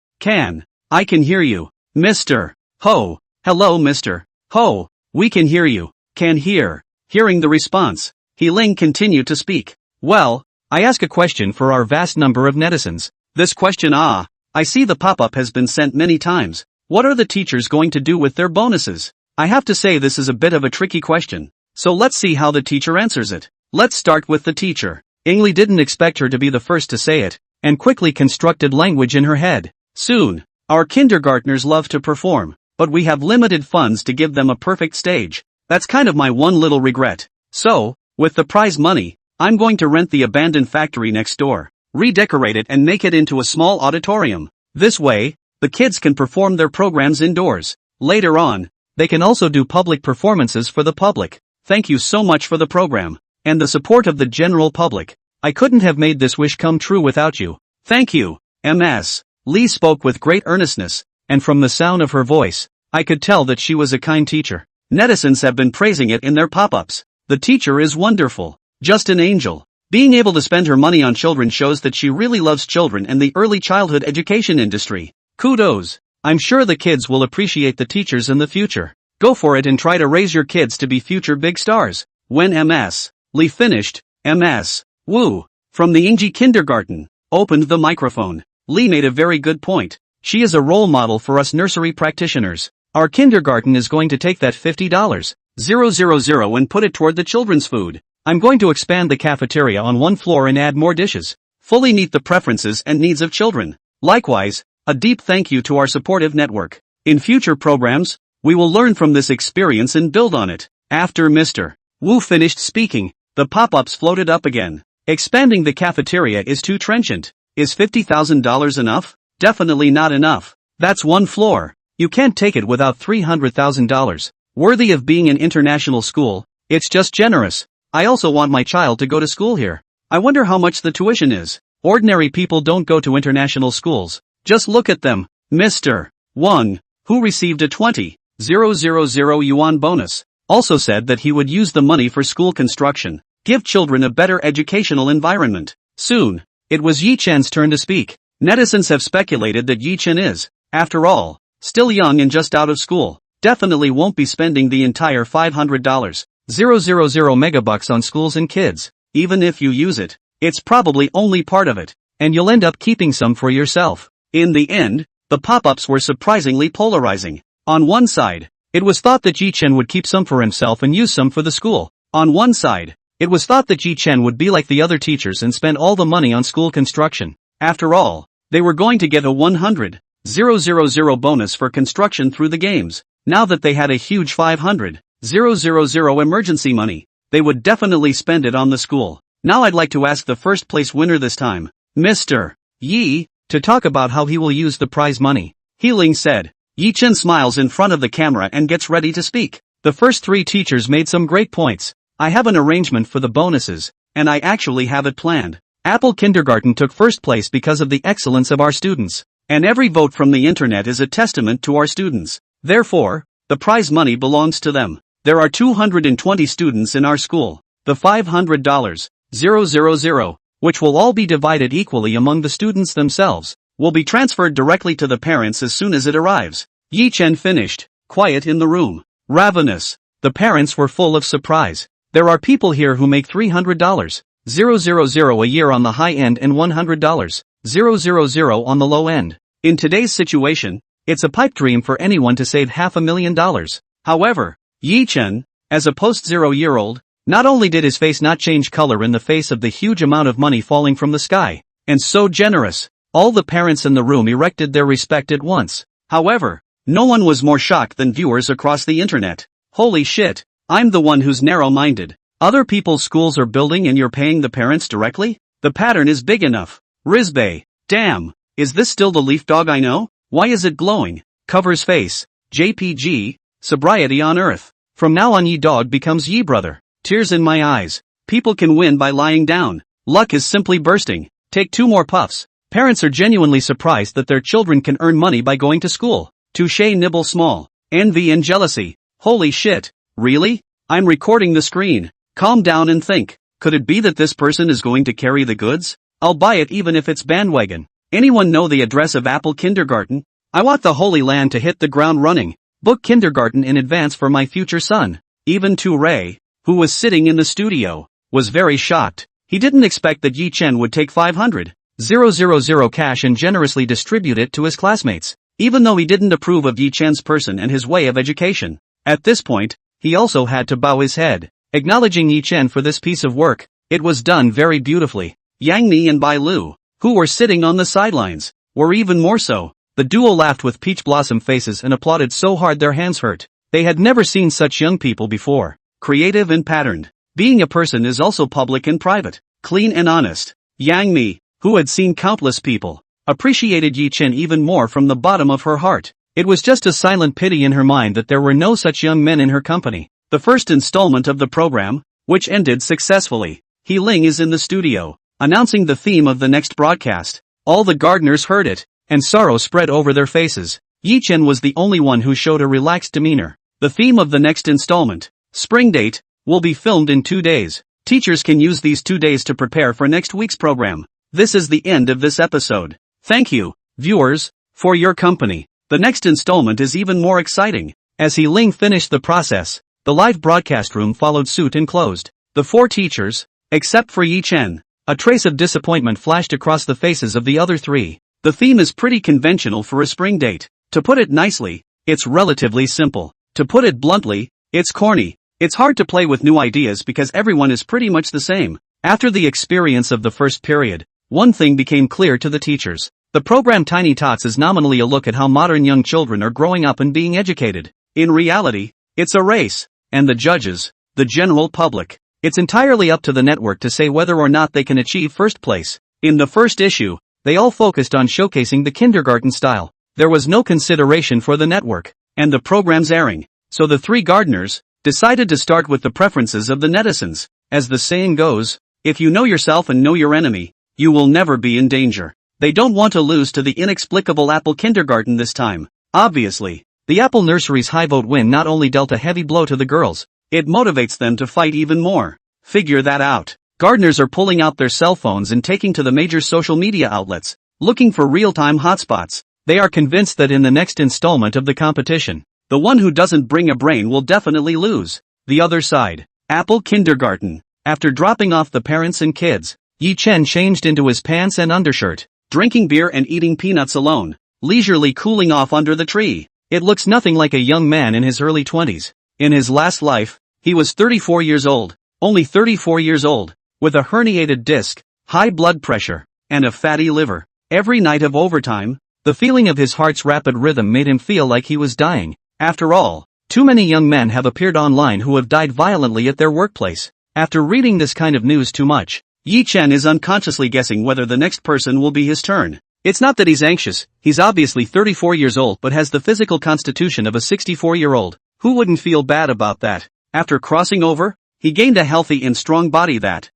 I can hear you. Mr. Ho. Hello Mr. Ho, we can hear you. Can hear. Hearing the response, He-ling continued to speak. Well, I ask a question for our vast number of netizens. This question, I see the pop-up has been sent many times. What are the teachers going to do with their bonuses? I have to say this is a bit of a tricky question. So let's see how the teacher answers it. Let's start with the teacher. Ingli didn't expect her to be the first to say it, and quickly constructed language in her head. Soon, our kindergartners love to perform. but we have limited funds to give them a perfect stage. That's kind of my one little regret. So, with the prize money, I'm going to rent the abandoned factory next door, redecorate it and make it into a small auditorium. This way, the kids can perform their programs indoors. Later on, they can also do public performances for the public. Thank you so much for the program, and the support of the general public. I couldn't have made this wish come true without you. Thank you, Ms. Lee spoke with great earnestness, and from the sound of her voice, I could tell that she was a kind teacher. Netizens have been praising it in their pop-ups. The teacher is wonderful. Just an angel. Being able to spend her money on children shows that she really loves children and the early childhood education industry. Kudos. I'm sure the kids will appreciate the teachers in the future. Go for it and try to raise your kids to be future big stars. When Ms. Lee finished, Ms. Wu, from the Ingji kindergarten, opened the microphone. Lee made a very good point. She is a role model for us nursery practitioners. Our kindergarten is going to take that $50,000 and put it toward the children's food. I'm going to expand the cafeteria on one floor and add more dishes. Fully meet the preferences and needs of children. Likewise, a deep thank you to our supportive network. In future programs, we will learn from this experience and build on it. After Mr. Wu finished speaking, the pop-ups floated up again. Expanding the cafeteria is too trenchant. Is $50,000 enough? Definitely not enough. That's one floor. You can't take it without $300,000. Worthy of being an international school, it's just generous. I also want my child to go to school here. I wonder how much the tuition is. Ordinary people don't go to international schools. Just look at them. Mr. Wang, who received a 20,000 yuan bonus, also said that he would use the money for school construction, give children a better educational environment. Soon, it was Yi Chen's turn to speak. Netizens have speculated that Yi Chen is, after all, still young and just out of school. Definitely won't be spending the entire $500,000 megabucks on schools and kids. Even if you use it, it's probably only part of it, and you'll end up keeping some for yourself. In the end, the pop-ups were surprisingly polarizing. On one side, it was thought that Yi Chen would keep some for himself and use some for the school. On one side, it was thought that Yi Chen would be like the other teachers and spend all the money on school construction. After all, they were going to get a 100,000 bonus for construction through the games. Now that they had a huge 500,000 emergency money, they would definitely spend it on the school. Now I'd like to ask the first place winner this time, Mr. Yi, to talk about how he will use the prize money. Healing said. Yi Chen smiles in front of the camera and gets ready to speak. The first three teachers made some great points. I have an arrangement for the bonuses, and I actually have it planned. Apple Kindergarten took first place because of the excellence of our students, and every vote from the internet is a testament to our students. Therefore, the prize money belongs to them. There are 220 students in our school. The $500,000, which will all be divided equally among the students themselves, will be transferred directly to the parents as soon as it arrives. Yi Chen finished. Quiet in the room. Ravenous. The parents were full of surprise. There are people here who make $300,000 a year on the high end and $100,000 on the low end. In today's situation, it's a pipe dream for anyone to save $500,000. However, Yi Chen, as a post-0-year-old, not only did his face not change color in the face of the huge amount of money falling from the sky, and so generous, all the parents in the room erected their respect at once. However, no one was more shocked than viewers across the internet. Holy shit, I'm the one who's narrow-minded. Other people's schools are building and you're paying the parents directly? The pattern is big enough. Rizbay, damn, is this still the leaf dog I know? Why is it glowing? Covers face. JPG, sobriety on earth. From now on Yi dog becomes Yi brother. Tears in my eyes. People can win by lying down. Luck is simply bursting. Take 2 more puffs. Parents are genuinely surprised that their children can earn money by going to school. Touche nibble small. Envy and jealousy. Holy shit. Really? I'm recording the screen. Calm down and think. Could it be that this person is going to carry the goods? I'll buy it even if it's bandwagon. Anyone know the address of Apple Kindergarten? I want the Holy Land to hit the ground running. Book kindergarten in advance for my future son. Even Ray, who was sitting in the studio, was very shocked. He didn't expect that Yi Chen would take $500,000 cash and generously distribute it to his classmates, even though he didn't approve of Yi Chen's person and his way of education. At this point, he also had to bow his head, acknowledging Yi Chen for this piece of work. It was done very beautifully. Yang Ni and Bai Lu, who were sitting on the sidelines, were even more so. The duo laughed with peach blossom faces and applauded so hard their hands hurt. They had never seen such young people before. Creative and patterned. Being a person is also public and private. Clean and honest. Yang Mi, who had seen countless people, appreciated Yi Chen even more from the bottom of her heart. It was just a silent pity in her mind that there were no such young men in her company. The first installment of the program, which ended successfully. He Ling is in the studio, announcing the theme of the next broadcast. All the gardeners heard it, and sorrow spread over their faces. Yi Chen was the only one who showed a relaxed demeanor. The theme of the next installment, Spring Date, will be filmed in 2 days. Teachers can use these 2 days to prepare for next week's program. This is the end of this episode. Thank you, viewers, for your company. The next installment is even more exciting. As He Ling finished the process, the live broadcast room followed suit and closed. The 4 teachers, except for Yi Chen, a trace of disappointment flashed across the faces of the other 3. The theme is pretty conventional for a spring date. To put it nicely, it's relatively simple. To put it bluntly, it's corny. It's hard to play with new ideas because everyone is pretty much the same. After the experience of the first period, one thing became clear to the teachers. The program Tiny Tots is nominally a look at how modern young children are growing up and being educated. In reality, it's a race, and the judges, the general public. It's entirely up to the network to say whether or not they can achieve first place. In the first issue, they all focused on showcasing the kindergarten style. There was no consideration for the network, and the program's airing. So the 3 gardeners decided to start with the preferences of the netizens. As the saying goes, if you know yourself and know your enemy, you will never be in danger. They don't want to lose to the inexplicable Apple Kindergarten this time. Obviously, the Apple Nursery's high vote win not only dealt a heavy blow to the girls, it motivates them to fight even more. Figure that out. Gardeners are pulling out their cell phones and taking to the major social media outlets, looking for real-time hotspots. They are convinced that in the next installment of the competition, the one who doesn't bring a brain will definitely lose. The other side, Apple Kindergarten. After dropping off the parents and kids, Yi Chen changed into his pants and undershirt, drinking beer and eating peanuts alone, leisurely cooling off under the tree. It looks nothing like a young man in his early 20s. In his last life, he was 34 years old, only 34 years old, with a herniated disc, high blood pressure, and a fatty liver. Every night of overtime, the feeling of his heart's rapid rhythm made him feel like he was dying. After all, too many young men have appeared online who have died violently at their workplace. After reading this kind of news too much, Yi Chen is unconsciously guessing whether the next person will be his turn. It's not that he's anxious, he's obviously 34 years old but has the physical constitution of a 64-year-old. Who wouldn't feel bad about that? After crossing over, he gained a healthy and strong body that,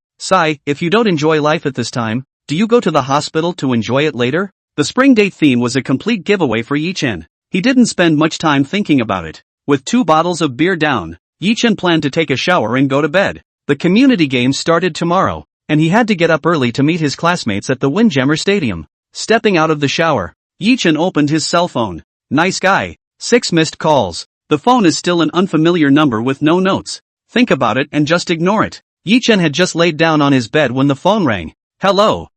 if you don't enjoy life at this time, do you go to the hospital to enjoy it later? The spring date theme was a complete giveaway for Yi Chen. He didn't spend much time thinking about it. With 2 bottles of beer down, Yi Chen planned to take a shower and go to bed. The community games started tomorrow, and he had to get up early to meet his classmates at the Windjammer Stadium. Stepping out of the shower, Yi Chen opened his cell phone. Nice guy. 6 missed calls. The phone is still an unfamiliar number with no notes. Think about it and just ignore it. Yi Chen had just laid down on his bed when the phone rang. Hello,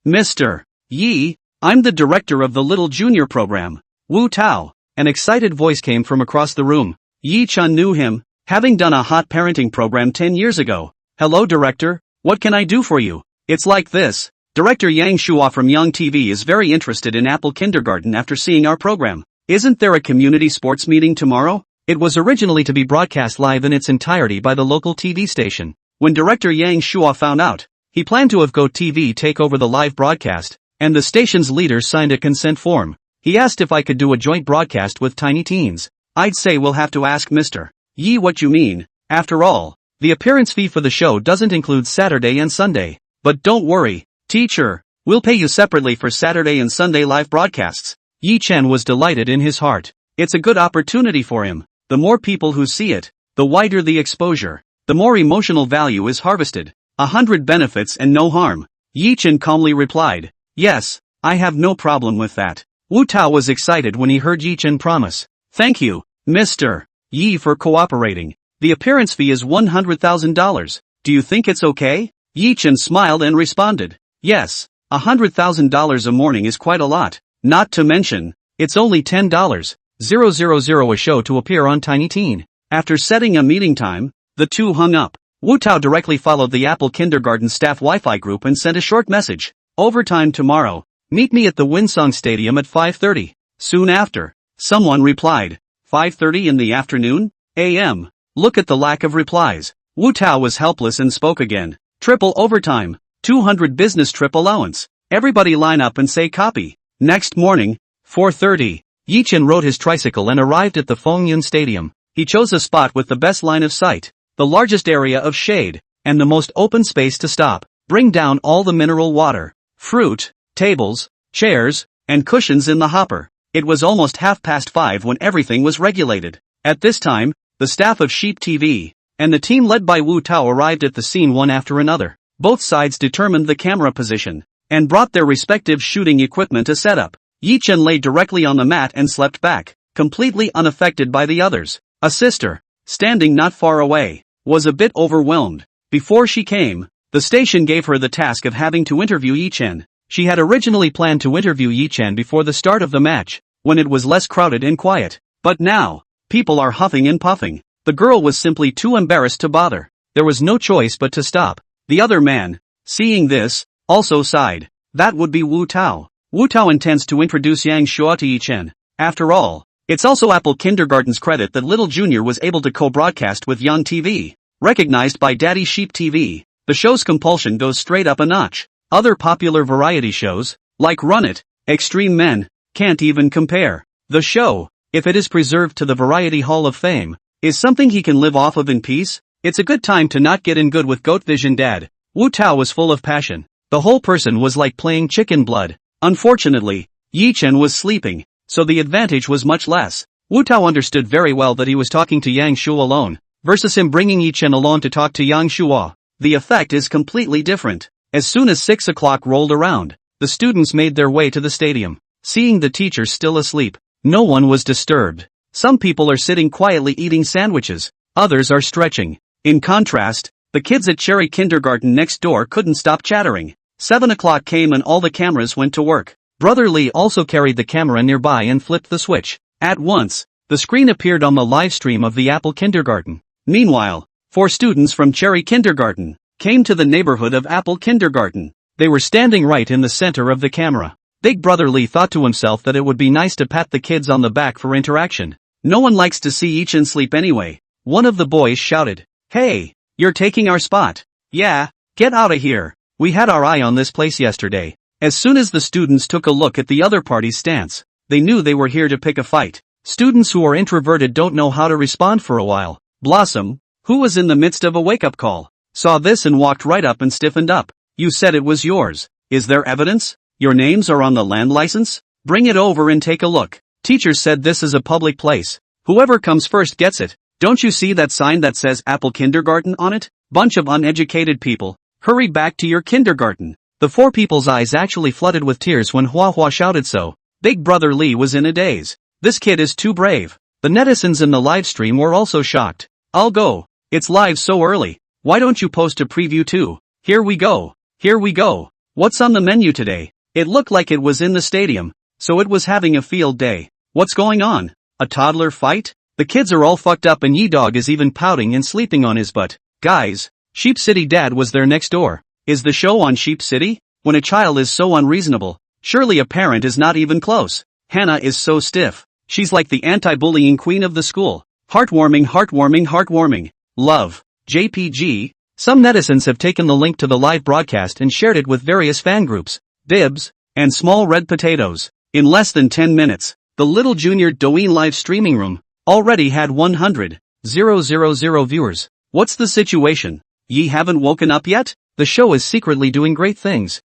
Mr. Yi, I'm the director of the Little Junior program, Wu Tao. An excited voice came from across the room. Yi Chen knew him, having done a hot parenting program 10 years ago. Hello director, what can I do for you? It's like this. Director Yang Shua from Young TV is very interested in Apple Kindergarten after seeing our program. Isn't there a community sports meeting tomorrow? It was originally to be broadcast live in its entirety by the local TV station. When director Yang Shua found out, he planned to have Go TV take over the live broadcast, and the station's leaders signed a consent form. He asked if I could do a joint broadcast with tiny teens. I'd say we'll have to ask Mr. Yi what you mean. After all, the appearance fee for the show doesn't include Saturday and Sunday. But don't worry, teacher, we'll pay you separately for Saturday and Sunday live broadcasts. Yi Chen was delighted in his heart. It's a good opportunity for him. The more people who see it, the wider the exposure, the more emotional value is harvested. 100 benefits and no harm. Yi Chen calmly replied, yes, I have no problem with that. Wu Tao was excited when he heard Yi Chen promise. Thank you, Mr. Yi, for cooperating. The appearance fee is $100,000. Do you think it's okay? Yi Chen smiled and responded, yes, $100,000 a morning is quite a lot. Not to mention, it's only $10,000 a show to appear on Tiny Teen. After setting a meeting time, the two hung up. Wu Tao directly followed the Apple Kindergarten staff Wi-Fi group and sent a short message. Overtime tomorrow, Meet me at the Winsong Stadium at 5:30. Soon after, someone replied, 5:30 in the afternoon? AM. Look at the lack of replies. Wu Tao was helpless and spoke again. Triple overtime. 200 business trip allowance. Everybody line up and say copy. Next morning, 4:30. Yi Chen rode his tricycle and arrived at the Fengyun Stadium. He chose a spot with the best line of sight, the largest area of shade, and the most open space to stop. Bring down all the mineral water, fruit, tables, chairs, and cushions in the hopper. It was almost 5:30 when everything was regulated. At this time, the staff of Sheep TV and the team led by Wu Tao arrived at the scene one after another. Both sides determined the camera position and brought their respective shooting equipment to set up. Yi Chen lay directly on the mat and slept back, completely unaffected by the others. A sister, standing not far away, was a bit overwhelmed. Before she came, the station gave her the task of having to interview Yi Chen. She had originally planned to interview Yi Chen before the start of the match, when it was less crowded and quiet. But now, people are huffing and puffing. The girl was simply too embarrassed to bother. There was no choice but to stop. The other man, seeing this, also sighed. That would be Wu Tao. Wu Tao intends to introduce Yang Shuo to Yi Chen. After all, it's also Apple Kindergarten's credit that Little Junior was able to co-broadcast with Young TV. Recognized by Daddy Sheep TV, the show's compulsion goes straight up a notch. Other popular variety shows, like Run It, Extreme Men, can't even compare. The show, if it is preserved to the Variety Hall of Fame, is something he can live off of in peace. It's a good time to not get in good with Goat Vision Dad. Wu Tao was full of passion. The whole person was like playing chicken blood. Unfortunately, Yi Chen was sleeping, so the advantage was much less. Wu Tao understood very well that he was talking to Yang Shuo alone, versus him bringing Yi Chen along to talk to Yang Shuo. The effect is completely different. As soon as 6 o'clock rolled around, the students made their way to the stadium. Seeing the teacher still asleep, no one was disturbed. Some people are sitting quietly eating sandwiches, others are stretching. In contrast, the kids at Cherry Kindergarten next door couldn't stop chattering. 7 o'clock came and all the cameras went to work. Brother Lee also carried the camera nearby and flipped the switch. At once, the screen appeared on the live stream of the Apple Kindergarten. Meanwhile, 4 students from Cherry Kindergarten came to the neighborhood of Apple Kindergarten. They were standing right in the center of the camera. Big Brother Lee thought to himself that it would be nice to pat the kids on the back for interaction. No one likes to see Yi Chen sleep anyway. One of the boys shouted, "Hey, you're taking our spot." "Yeah, get out of here. We had our eye on this place yesterday." As soon as the students took a look at the other party's stance, they knew they were here to pick a fight. Students who are introverted don't know how to respond for a while. Blossom, who was in the midst of a wake-up call, saw this and walked right up and stiffened up. "You said it was yours. Is there evidence? Your names are on the land license? Bring it over and take a look. Teachers said this is a public place. Whoever comes first gets it. Don't you see that sign that says Apple Kindergarten on it? Bunch of uneducated people. Hurry back to your kindergarten." The 4 people's eyes actually flooded with tears when Hua Hua shouted so. Big Brother Lee was in a daze. This kid is too brave. The netizens in the live stream were also shocked. "I'll go. It's live so early. Why don't you post a preview too? Here we go. Here we go. What's on the menu today?" It looked like it was in the stadium, so it was having a field day. "What's going on? A toddler fight? The kids are all fucked up and Yi-Dog is even pouting and sleeping on his butt." Guys, Sheep City Dad was there next door. Is the show on Sheep City? When a child is so unreasonable, surely a parent is not even close. Hannah is so stiff. She's like the anti-bullying queen of the school. Heartwarming, heartwarming, heartwarming. Love. JPG. Some netizens have taken the link to the live broadcast and shared it with various fan groups. Dibs. And Small Red Potatoes. In less than 10 minutes, the Little Junior Douyin live streaming room already had 100,000 viewers. What's the situation? Ye haven't woken up yet? The show is secretly doing great things.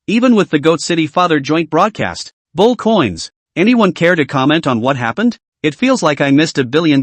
Even with the Goat City Father joint broadcast. Bull coins. Anyone care to comment on what happened? It feels like I missed $1 billion.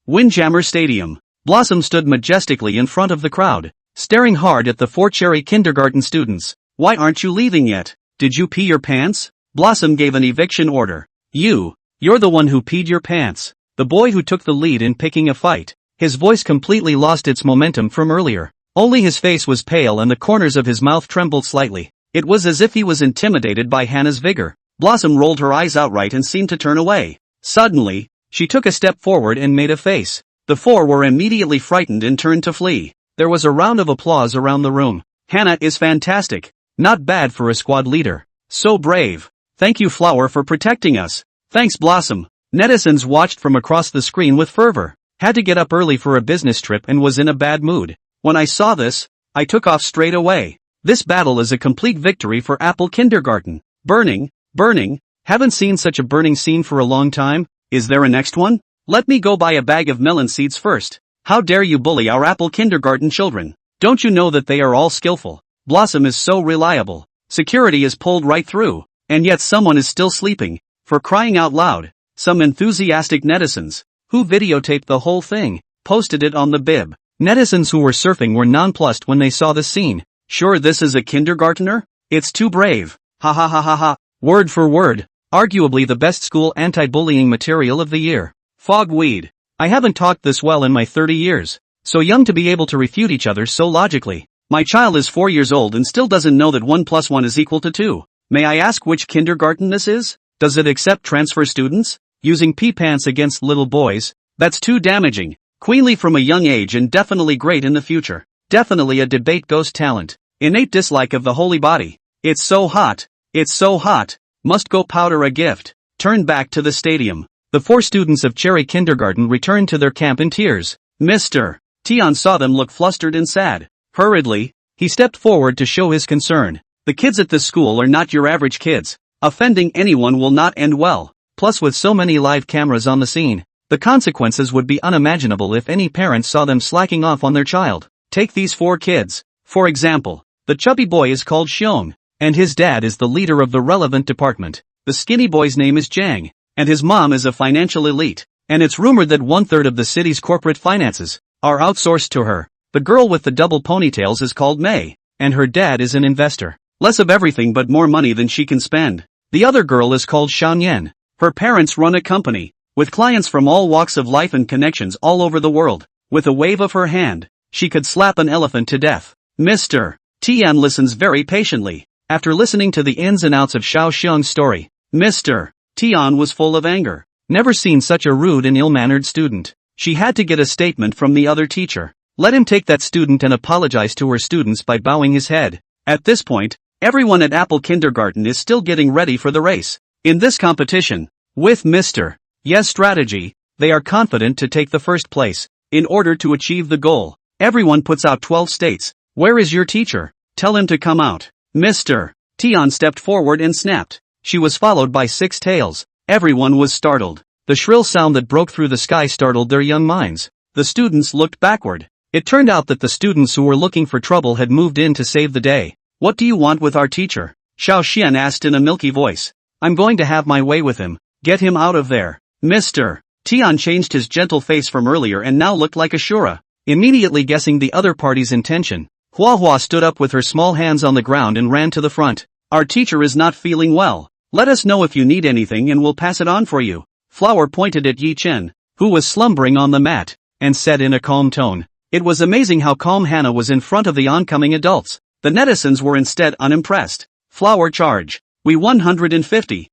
Windjammer Stadium. Blossom stood majestically in front of the crowd, staring hard at the 4 Cherry Kindergarten students. "Why aren't you leaving yet? Did you pee your pants?" Blossom gave an eviction order. You're the one who peed your pants." The boy who took the lead in picking a fight. His voice completely lost its momentum from earlier. Only his face was pale and the corners of his mouth trembled slightly. It was as if he was intimidated by Hannah's vigor. Blossom rolled her eyes outright and seemed to turn away. Suddenly, she took a step forward and made a face. The 4 were immediately frightened and turned to flee. There was a round of applause around the room. "Hannah is fantastic. Not bad for a squad leader." So brave. Thank you Flower for protecting us. Thanks Blossom. Netizens watched from across the screen with fervor. Had to get up early for a business trip and was in a bad mood. When I saw this, I took off straight away. This battle is a complete victory for Apple Kindergarten. Burning, burning, haven't seen such a burning scene for a long time. Is there a next one? Let me go buy a bag of melon seeds first. How dare you bully our Apple Kindergarten children? Don't you know that they are all skillful? Blossom is so reliable. Security is pulled right through, and yet someone is still sleeping. For crying out loud, some enthusiastic netizens, who videotaped the whole thing, posted it on the bib. Netizens who were surfing were nonplussed when they saw the scene. Sure this is a kindergartner? It's too brave. Ha ha ha ha ha. Word for word. Arguably the best school anti-bullying material of the year. Fogweed. I haven't talked this well in my 30 years. So young to be able to refute each other so logically. My child is 4 years old and still doesn't know that 1 + 1 is equal to 2. May I ask which kindergarten this is? Does it accept transfer students? Using pee pants against little boys? That's too damaging. Queenly from a young age and definitely great in the future. Definitely a debate ghost talent. Innate dislike of the holy body. It's so hot. It's so hot. Must go powder a gift. Turn back to the stadium. The 4 students of Cherry Kindergarten returned to their camp in tears. Mr. Tian saw them look flustered and sad. Hurriedly, he stepped forward to show his concern. The kids at this school are not your average kids. Offending anyone will not end well. Plus with so many live cameras on the scene, the consequences would be unimaginable if any parents saw them slacking off on their child. Take these 4 kids. For example, the chubby boy is called Xiong, and his dad is the leader of the relevant department. The skinny boy's name is Jiang, and his mom is a financial elite. And it's rumored that 1/3 of the city's corporate finances are outsourced to her. The girl with the double ponytails is called Mei, and her dad is an investor. Less of everything but more money than she can spend. The other girl is called Xiaoyan. Her parents run a company, with clients from all walks of life and connections all over the world. With a wave of her hand, she could slap an elephant to death. Mr. Tian listens very patiently. After listening to the ins and outs of Xiao Xiong's story, Mr. Tian was full of anger. Never seen such a rude and ill-mannered student. She had to get a statement from the other teacher. Let him take that student and apologize to her students by bowing his head. At this point, everyone at Apple Kindergarten is still getting ready for the race. In this competition, with Mr. Yes strategy, they are confident to take the first place. In order to achieve the goal, everyone puts out 12 states. Where is your teacher? Tell him to come out. Mr. Tian stepped forward and snapped. She was followed by 6 tails. Everyone was startled. The shrill sound that broke through the sky startled their young minds. The students looked backward. It turned out that the students who were looking for trouble had moved in to save the day. What do you want with our teacher? Xiao Xian asked in a milky voice. I'm going to have my way with him. Get him out of there. Mr. Tian changed his gentle face from earlier and now looked like Ashura. Immediately guessing the other party's intention, Hua Hua stood up with her small hands on the ground and ran to the front. Our teacher is not feeling well. Let us know if you need anything and we'll pass it on for you. Flower pointed at Yi Chen, who was slumbering on the mat, and said in a calm tone. It was amazing how calm Hannah was in front of the oncoming adults. The netizens were instead unimpressed. Flower charge. We 150,000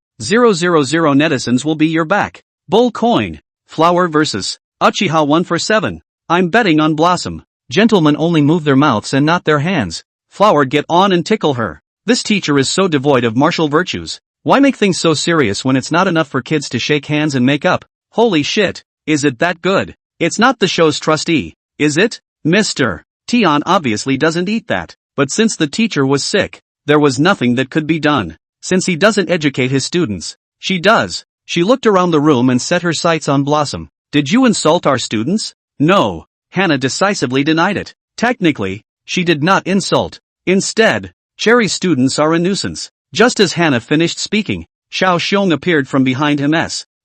netizens will be your back. Bull coin. Flower versus Uchiha 1 for 7. I'm betting on Blossom. Gentlemen only move their mouths and not their hands. Flower get on and tickle her. This teacher is so devoid of martial virtues. Why make things so serious when it's not enough for kids to shake hands and make up? Holy shit. Is it that good? It's not the show's trustee. Is it? Mr. Tian obviously doesn't eat that. But since the teacher was sick, there was nothing that could be done. Since he doesn't educate his students, she does. She looked around the room and set her sights on Blossom. Did you insult our students? No. Hannah decisively denied it. Technically, she did not insult. Instead, Cherry's students are a nuisance. Just as Hannah finished speaking, Xiao Xiong appeared from behind him.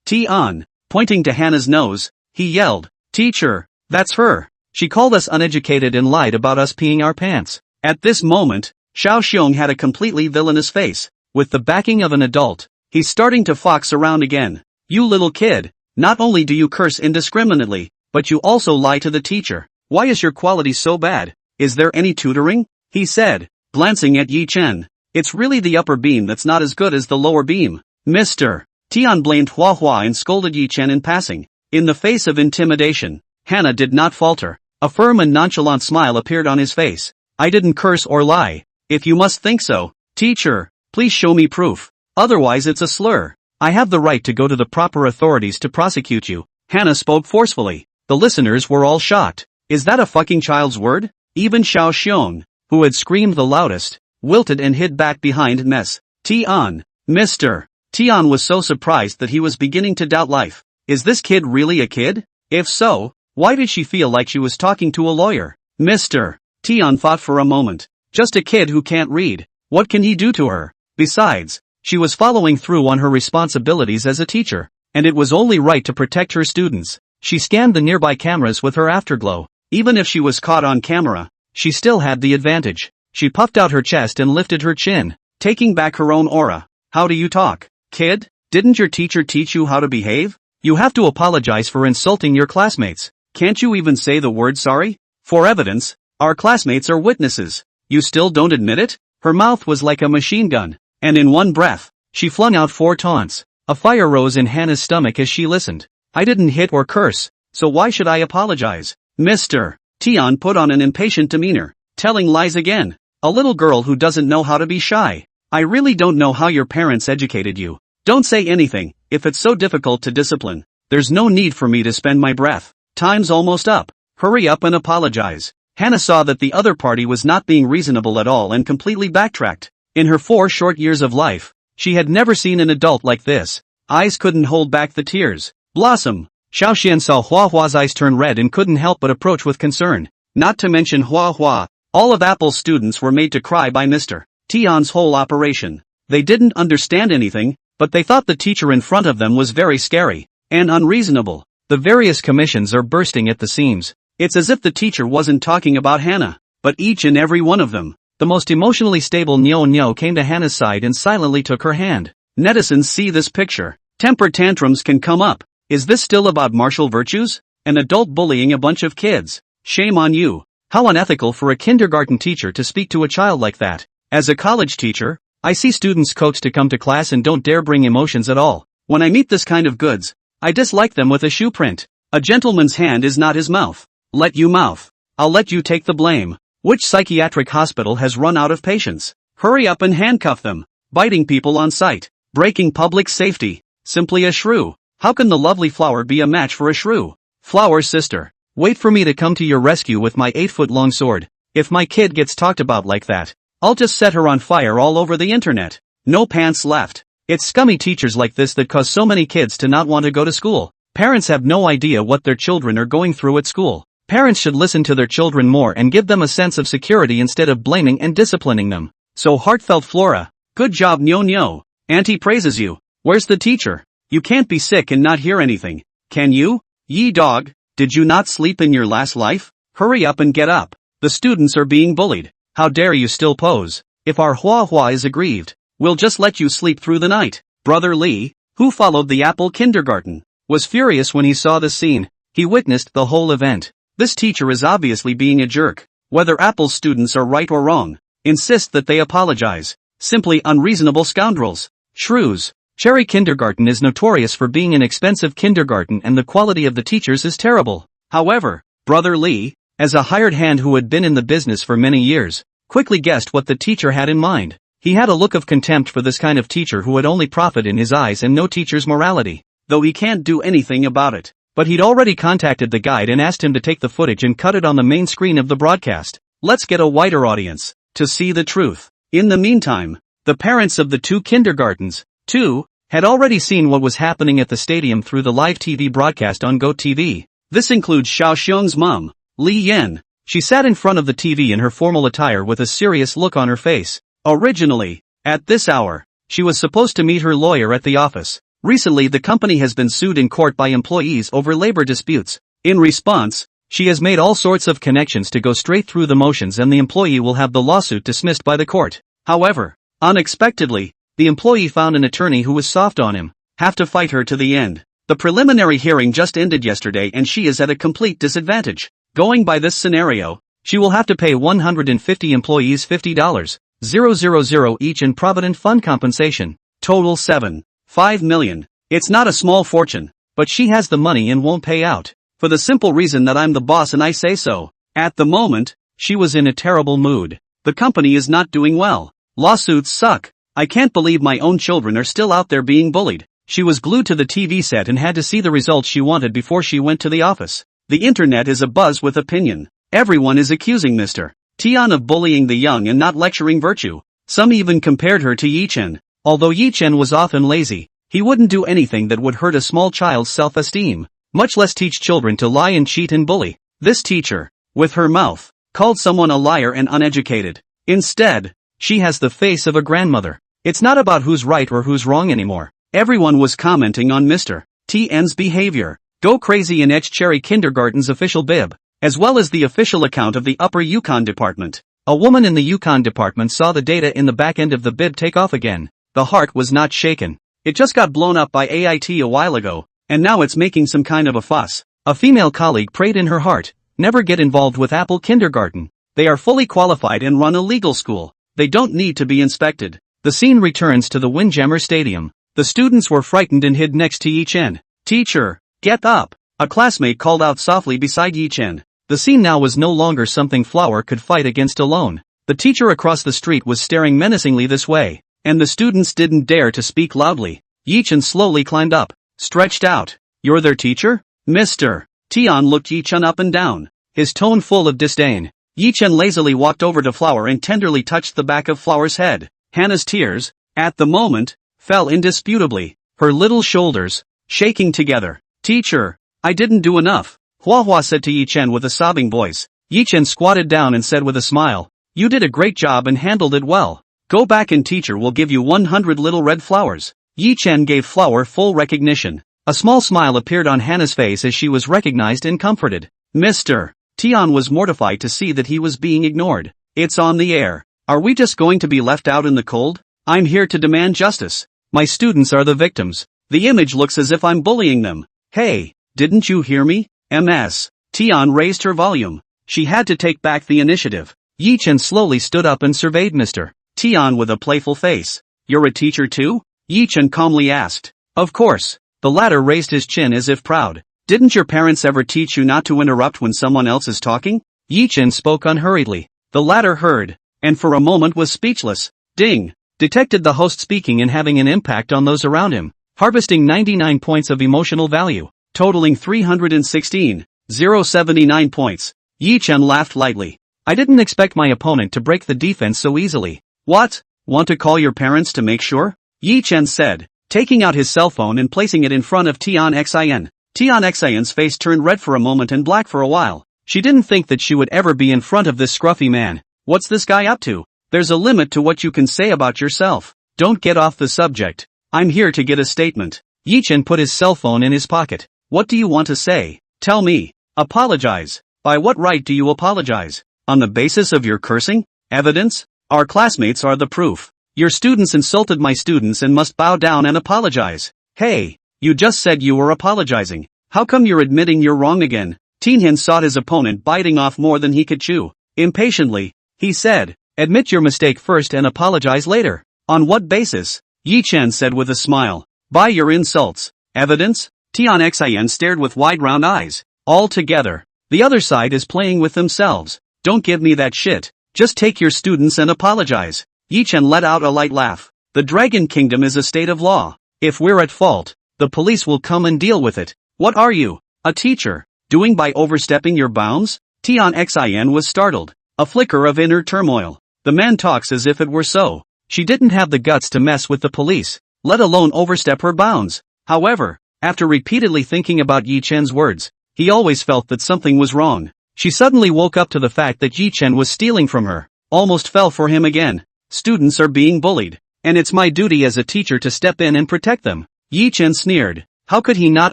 Tian, pointing to Hannah's nose, he yelled, Teacher, that's her. She called us uneducated and lied about us peeing our pants. At this moment, Xiao Xiong had a completely villainous face. With the backing of an adult, he's starting to fox around again. You little kid, not only do you curse indiscriminately, but you also lie to the teacher. Why is your quality so bad? Is there any tutoring? He said, glancing at Yi Chen. It's really the upper beam that's not as good as the lower beam. Mr. Tian blamed Hua Hua and scolded Yi Chen in passing. In the face of intimidation, Hannah did not falter. A firm and nonchalant smile appeared on his face. I didn't curse or lie. If you must think so, teacher, Please show me proof. Otherwise it's a slur. I have the right to go to the proper authorities to prosecute you. Hannah spoke forcefully. The listeners were all shocked. Is that a fucking child's word? Even Xiao Xiong, who had screamed the loudest, wilted and hid back behind Mess Tian. Mr. Tian was so surprised that he was beginning to doubt life. Is this kid really a kid? If so, why did she feel like she was talking to a lawyer? Mr. Tian thought for a moment. Just a kid who can't read. What can he do to her? Besides, she was following through on her responsibilities as a teacher, and it was only right to protect her students. She scanned the nearby cameras with her afterglow. Even if she was caught on camera, she still had the advantage. She puffed out her chest and lifted her chin, taking back her own aura. How do you talk, kid? Didn't your teacher teach you how to behave? You have to apologize for insulting your classmates. Can't you even say the word sorry? For evidence, our classmates are witnesses. You still don't admit it? Her mouth was like a machine gun, and in one breath, she flung out 4 taunts. A fire rose in Hannah's stomach as she listened. I didn't hit or curse, so why should I apologize? Mr. Tian put on an impatient demeanor, telling lies again. A little girl who doesn't know how to be shy. I really don't know how your parents educated you. Don't say anything. If it's so difficult to discipline, there's no need for me to spend my breath. Time's almost up. Hurry up and apologize. Hannah saw that the other party was not being reasonable at all and completely backtracked. In her 4 short years of life, she had never seen an adult like this. Eyes couldn't hold back the tears. Blossom. Xiao Xian saw Hua Hua's eyes turn red and couldn't help but approach with concern. Not to mention Hua Hua. All of Apple's students were made to cry by Mr. Tian's whole operation. They didn't understand anything, but they thought the teacher in front of them was very scary and unreasonable. The various commissions are bursting at the seams. It's as if the teacher wasn't talking about Hannah, but each and every one of them. The most emotionally stable Nyo Nyo came to Hannah's side and silently took her hand. Netizens see this picture. Temper tantrums can come up. Is this still about martial virtues? An adult bullying a bunch of kids? Shame on you. How unethical for a kindergarten teacher to speak to a child like that. As a college teacher, I see students coaxed to come to class and don't dare bring emotions at all. When I meet this kind of goods, I dislike them with a shoe print. A gentleman's hand is not his mouth. Let you mouth. I'll let you take the blame. Which psychiatric hospital has run out of patients? Hurry up and handcuff them. Biting people on sight. Breaking public safety. Simply a shrew. How can the lovely Flower be a match for a shrew? Flower's sister. Wait for me to come to your rescue with my 8-foot-long sword. If my kid gets talked about like that, I'll just set her on fire all over the internet. No pants left. It's scummy teachers like this that cause so many kids to not want to go to school. Parents have no idea what their children are going through at school. Parents should listen to their children more and give them a sense of security instead of blaming and disciplining them. So heartfelt Flora. Good job Nyo Nyo. Auntie praises you. Where's the teacher? You can't be sick and not hear anything. Can you? Ye dog, did you not sleep in your last life? Hurry up and get up. The students are being bullied. How dare you still pose? If our Hua Hua is aggrieved, we'll just let you sleep through the night. Brother Li, who followed the Apple kindergarten, was furious when he saw the scene. He witnessed the whole event. This teacher is obviously being a jerk. Whether Apple's students are right or wrong, insist that they apologize. Simply unreasonable scoundrels. Shrews. Cherry Kindergarten is notorious for being an expensive kindergarten and the quality of the teachers is terrible. However, Brother Li, as a hired hand who had been in the business for many years, quickly guessed what the teacher had in mind. He had a look of contempt for this kind of teacher who had only profit in his eyes and no teacher's morality, though he can't do anything about it. But he'd already contacted the guide and asked him to take the footage and cut it on the main screen of the broadcast. Let's get a wider audience to see the truth. In the meantime, the parents of the 2 kindergartens, too, had already seen what was happening at the stadium through the live TV broadcast on GoTV. This includes Xiao Xiong's mom, Li Yen. She sat in front of the TV in her formal attire with a serious look on her face. Originally, at this hour, she was supposed to meet her lawyer at the office. Recently the company has been sued in court by employees over labor disputes. In response, she has made all sorts of connections to go straight through the motions and the employee will have the lawsuit dismissed by the court. However, unexpectedly, the employee found an attorney who was soft on him. Have to fight her to the end. The preliminary hearing just ended yesterday and she is at a complete disadvantage. Going by this scenario, she will have to pay 150 employees $50,000 each in Provident Fund compensation. Total $7.5 million. It's not a small fortune, but she has the money and won't pay out. For the simple reason that I'm the boss and I say so. At the moment, she was in a terrible mood. The company is not doing well. Lawsuits suck. I can't believe my own children are still out there being bullied. She was glued to the TV set and had to see the results she wanted before she went to the office. The internet is abuzz with opinion. Everyone is accusing Mr. Tian of bullying the young and not lecturing virtue. Some even compared her to Yi Chen. Although Yi Chen was often lazy, he wouldn't do anything that would hurt a small child's self-esteem, much less teach children to lie and cheat and bully. This teacher, with her mouth, called someone a liar and uneducated. Instead, she has the face of a grandmother. It's not about who's right or who's wrong anymore. Everyone was commenting on Mr. Tian's behavior. Go crazy in Cherry Kindergarten's official bib, as well as the official account of the Upper Yukon Department. A woman in the Yukon Department saw the data in the back end of the bib take off again. The heart was not shaken. It just got blown up by AIT a while ago, and now it's making some kind of a fuss. A female colleague prayed in her heart, never get involved with Apple Kindergarten. They are fully qualified and run a legal school. They don't need to be inspected. The scene returns to the Windjammer Stadium. The students were frightened and hid next to Yi Chen. Teacher, get up! A classmate called out softly beside Yi Chen. The scene now was no longer something Flower could fight against alone. The teacher across the street was staring menacingly this way, and the students didn't dare to speak loudly. Yi Chen slowly climbed up, stretched out. You're their teacher? Mr. Tian looked Yi Chen up and down, his tone full of disdain. Yi Chen lazily walked over to Flower and tenderly touched the back of Flower's head. Hannah's tears, at the moment, fell indisputably, her little shoulders shaking together. Teacher, I didn't do enough, Hua Hua said to Yi Chen with a sobbing voice. Yi Chen squatted down and said with a smile, you did a great job and handled it well. Go back and teacher will give you 100 little red flowers. Yi Chen gave Flower full recognition. A small smile appeared on Hannah's face as she was recognized and comforted. Mr. Tian was mortified to see that he was being ignored. It's on the air. Are we just going to be left out in the cold? I'm here to demand justice. My students are the victims. The image looks as if I'm bullying them. Hey, didn't you hear me? Ms. Tian raised her volume. She had to take back the initiative. Yi Chen slowly stood up and surveyed Mr. Tian with a playful face. You're a teacher too? Yi Chen calmly asked. Of course. The latter raised his chin as if proud. Didn't your parents ever teach you not to interrupt when someone else is talking? Yi Chen spoke unhurriedly. The latter heard, and for a moment was speechless. Ding! Detected the host speaking and having an impact on those around him, harvesting 99 points of emotional value, totaling 316,079 points. Yi Chen laughed lightly. I didn't expect my opponent to break the defense so easily. What? Want to call your parents to make sure? Yi Chen said, taking out his cell phone and placing it in front of Tian Xin. Tian Xin's face turned red for a moment and black for a while. She didn't think that she would ever be in front of this scruffy man. What's this guy up to? There's a limit to what you can say about yourself. Don't get off the subject. I'm here to get a statement. Yi Chen put his cell phone in his pocket. What do you want to say? Tell me. Apologize. By what right do you apologize? On the basis of your cursing? Evidence? Our classmates are the proof. Your students insulted my students and must bow down and apologize. Hey, you just said you were apologizing. How come you're admitting you're wrong again? Tianhin sought his opponent biting off more than he could chew. Impatiently, he said, admit your mistake first and apologize later. On what basis? Yi Chen said with a smile. By your insults. Evidence? Tian Xin stared with wide round eyes. All together. The other side is playing with themselves. Don't give me that shit. Just take your students and apologize. Yi Chen let out a light laugh. The Dragon Kingdom is a state of law. If we're at fault, the police will come and deal with it. What are you? A teacher? Doing by overstepping your bounds? Tian Xin was startled. A flicker of inner turmoil. The man talks as if it were so. She didn't have the guts to mess with the police, let alone overstep her bounds. However, after repeatedly thinking about Yi Chen's words, he always felt that something was wrong. She suddenly woke up to the fact that Yi Chen was stealing from her. Almost fell for him again. Students are being bullied, and it's my duty as a teacher to step in and protect them. Yi Chen sneered. How could he not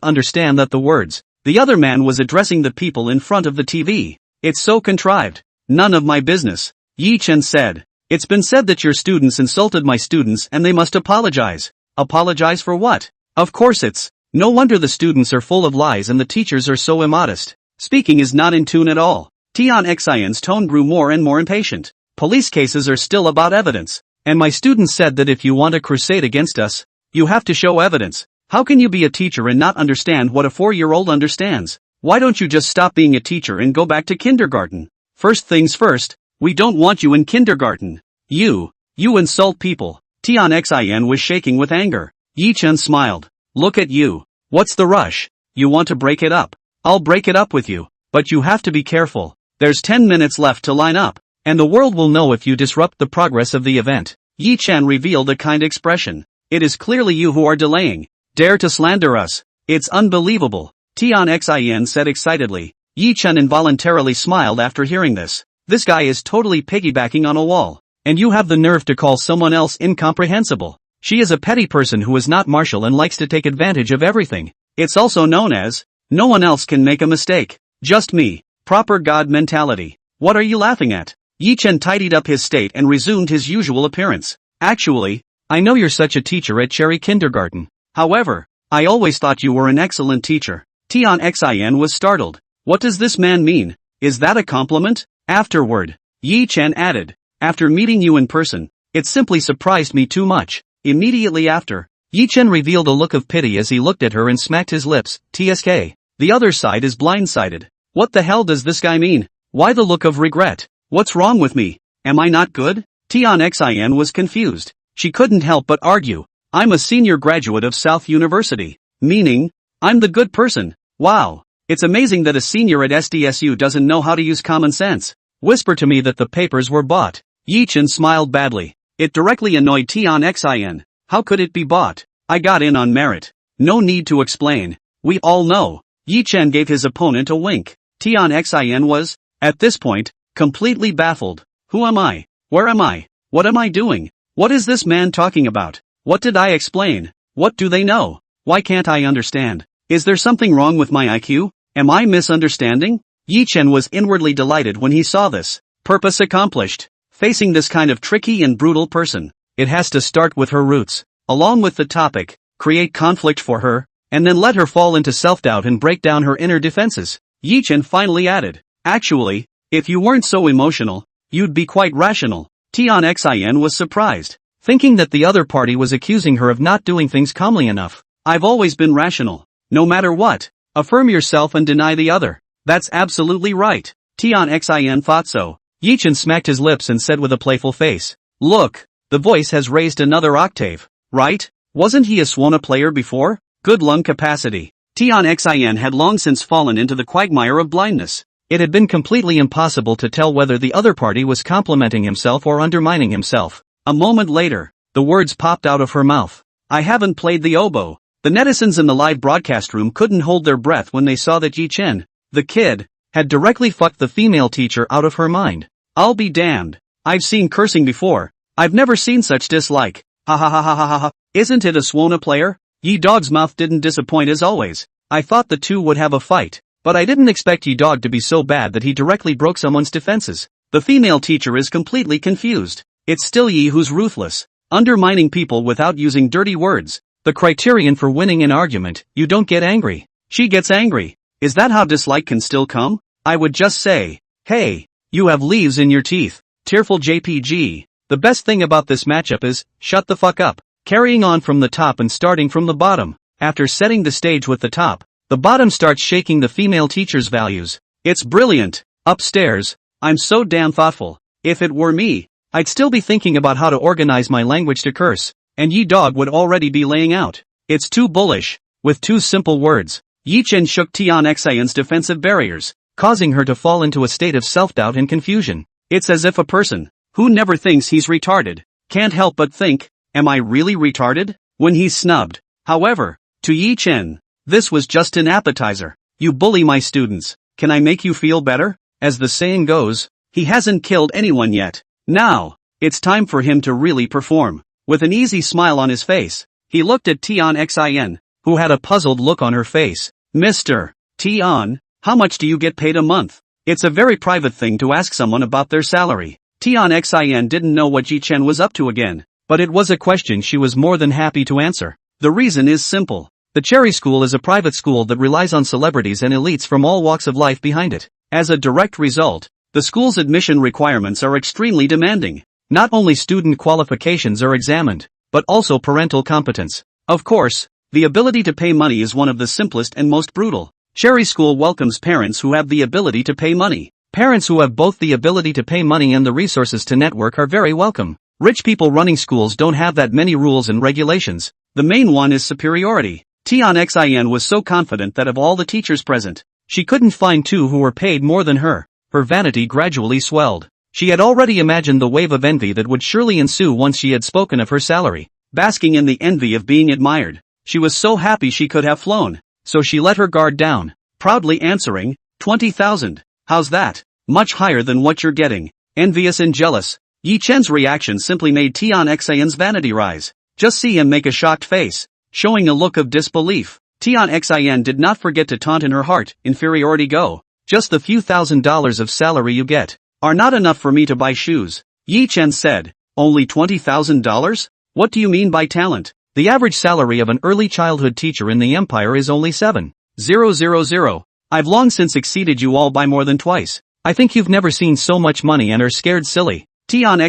understand that the words, the other man was addressing the people in front of the TV? It's so contrived. None of my business. Yi Chen said. It's been said that your students insulted my students and they must apologize. Apologize for what? Of course it's. No wonder the students are full of lies and the teachers are so immodest. Speaking is not in tune at all. Tian Xin's tone grew more and more impatient. Police cases are still about evidence. And my students said that if you want a crusade against us, you have to show evidence. How can you be a teacher and not understand what a 4-year-old understands? Why don't you just stop being a teacher and go back to kindergarten? First things first, we don't want you in kindergarten. You insult people. Tianxin was shaking with anger. Yi-chen smiled. Look at you. What's the rush? You want to break it up? I'll break it up with you. But you have to be careful. There's 10 minutes left to line up, and the world will know if you disrupt the progress of the event. Yi-chen revealed a kind expression. It is clearly you who are delaying. Dare to slander us. It's unbelievable. Tianxin said excitedly. Yi-chen involuntarily smiled after hearing this. This guy is totally piggybacking on a wall. And you have the nerve to call someone else incomprehensible. She is a petty person who is not martial and likes to take advantage of everything. It's also known as, no one else can make a mistake. Just me. Proper god mentality. What are you laughing at? Yi-chen tidied up his state and resumed his usual appearance. Actually, I know you're such a teacher at Cherry Kindergarten. However, I always thought you were an excellent teacher. Tianxin was startled. What does this man mean? Is that a compliment? Afterward, Yi-chen added. After meeting you in person, it simply surprised me too much. Immediately after, Yi-chen revealed a look of pity as he looked at her and smacked his lips. TSK. The other side is blindsided. What the hell does this guy mean? Why the look of regret? What's wrong with me? Am I not good? Tianxin was confused. She couldn't help but argue. I'm a senior graduate of South University. Meaning, I'm the good person. Wow. It's amazing that a senior at SDSU doesn't know how to use common sense. Whisper to me that the papers were bought. Yi-chen smiled badly. It directly annoyed Tianxin. How could it be bought? I got in on merit. No need to explain. We all know. Yi-chen gave his opponent a wink. Tianxin was, at this point, completely baffled. Who am I? Where am I? What am I doing? What is this man talking about? What did I explain? What do they know? Why can't I understand? Is there something wrong with my IQ? Am I misunderstanding? Yi-chen was inwardly delighted when he saw this. Purpose accomplished. Facing this kind of tricky and brutal person, it has to start with her roots, along with the topic, create conflict for her, and then let her fall into self-doubt and break down her inner defenses. Yi-chen finally added, actually, if you weren't so emotional, you'd be quite rational. Tianxin was surprised, thinking that the other party was accusing her of not doing things calmly enough. I've always been rational. No matter what, affirm yourself and deny the other. That's absolutely right. Tianxin thought so. Yi-chen smacked his lips and said with a playful face. Look, the voice has raised another octave, right? Wasn't he a Swana player before? Good lung capacity. Tianxin had long since fallen into the quagmire of blindness. It had been completely impossible to tell whether the other party was complimenting himself or undermining himself. A moment later, the words popped out of her mouth. I haven't played the oboe. The netizens in the live broadcast room couldn't hold their breath when they saw that Yi-chen, the kid, had directly fucked the female teacher out of her mind. I'll be damned. I've seen cursing before. I've never seen such dislike. Ha ha ha ha ha ha ha. Isn't it a Swana player? Yi Dog's mouth didn't disappoint as always. I thought the two would have a fight, but I didn't expect Yi Dog to be so bad that he directly broke someone's defenses. The female teacher is completely confused. It's still Yi who's ruthless, undermining people without using dirty words. The criterion for winning an argument, you don't get angry. She gets angry. Is that how dislike can still come? I would just say, hey, you have leaves in your teeth. Tearful JPG. The best thing about this matchup is, shut the fuck up. Carrying on from the top and starting from the bottom. After setting the stage with the top, the bottom starts shaking the female teacher's values. It's brilliant. Upstairs, I'm so damn thoughtful. If it were me, I'd still be thinking about how to organize my language to curse. And Yi Dog would already be laying out. It's too bullish. With two simple words, Yi-chen shook Tianxin's defensive barriers, causing her to fall into a state of self-doubt and confusion. It's as if a person, who never thinks he's retarded, can't help but think, am I really retarded? When he's snubbed. However, to Yi-chen, this was just an appetizer. You bully my students, can I make you feel better? As the saying goes, he hasn't killed anyone yet. Now, it's time for him to really perform. With an easy smile on his face, he looked at Tianxin, who had a puzzled look on her face. Mr. Tian, how much do you get paid a month? It's a very private thing to ask someone about their salary. Tianxin didn't know what Yi-chen was up to again, but it was a question she was more than happy to answer. The reason is simple. The Cherry School is a private school that relies on celebrities and elites from all walks of life behind it. As a direct result, the school's admission requirements are extremely demanding. Not only student qualifications are examined, but also parental competence. Of course, the ability to pay money is one of the simplest and most brutal. Cherry School welcomes parents who have the ability to pay money. Parents who have both the ability to pay money and the resources to network are very welcome. Rich people running schools don't have that many rules and regulations. The main one is superiority. Tian was so confident that of all the teachers present, she couldn't find two who were paid more than her. Her vanity gradually swelled. She had already imagined the wave of envy that would surely ensue once she had spoken of her salary. Basking in the envy of being admired, she was so happy she could have flown. So she let her guard down, proudly answering, 20,000. How's that? Much higher than what you're getting. Envious and jealous. Yi Chen's reaction simply made Tian's vanity rise. Just see him make a shocked face, showing a look of disbelief. Tian did not forget to taunt in her heart, inferiority go. Just the few $1,000s of salary you get are not enough for me to buy shoes. Yi Chen said, only $20,000? What do you mean by talent? The average salary of an early childhood teacher in the empire is only 7,000. I've long since exceeded you all by more than twice. I think you've never seen so much money and are scared silly. Tian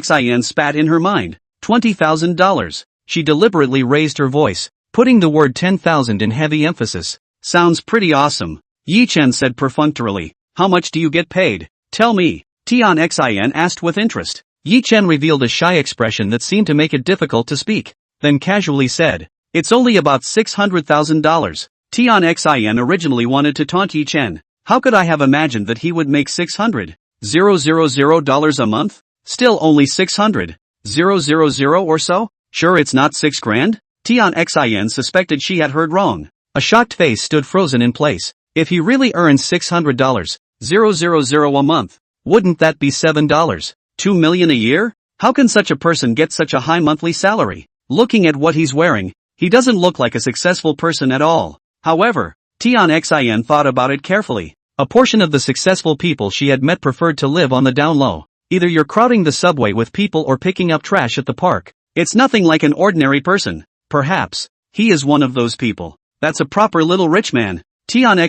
spat in her mind. $20,000. She deliberately raised her voice, putting the word 10,000 in heavy emphasis. Sounds pretty awesome. Yi Chen said perfunctorily. How much do you get paid? Tell me. Tian asked with interest. Yi Chen revealed a shy expression that seemed to make it difficult to speak, then casually said, it's only about $600,000. Tian originally wanted to taunt Yi Chen. How could I have imagined that he would make $600,000 a month? Still only 600,000 or so? Sure it's not 6 grand? Tian suspected she had heard wrong. A shocked face stood frozen in place. If he really earns $600,000 a month, wouldn't that be $7.2 million a year? How can such a person get such a high monthly salary? Looking at what he's wearing, he doesn't look like a successful person at all. However, Tian thought about it carefully. A portion of the successful people she had met preferred to live on the down low. Either you're crowding the subway with people or picking up trash at the park. It's nothing like an ordinary person. Perhaps he is one of those people. That's a proper little rich man. Tian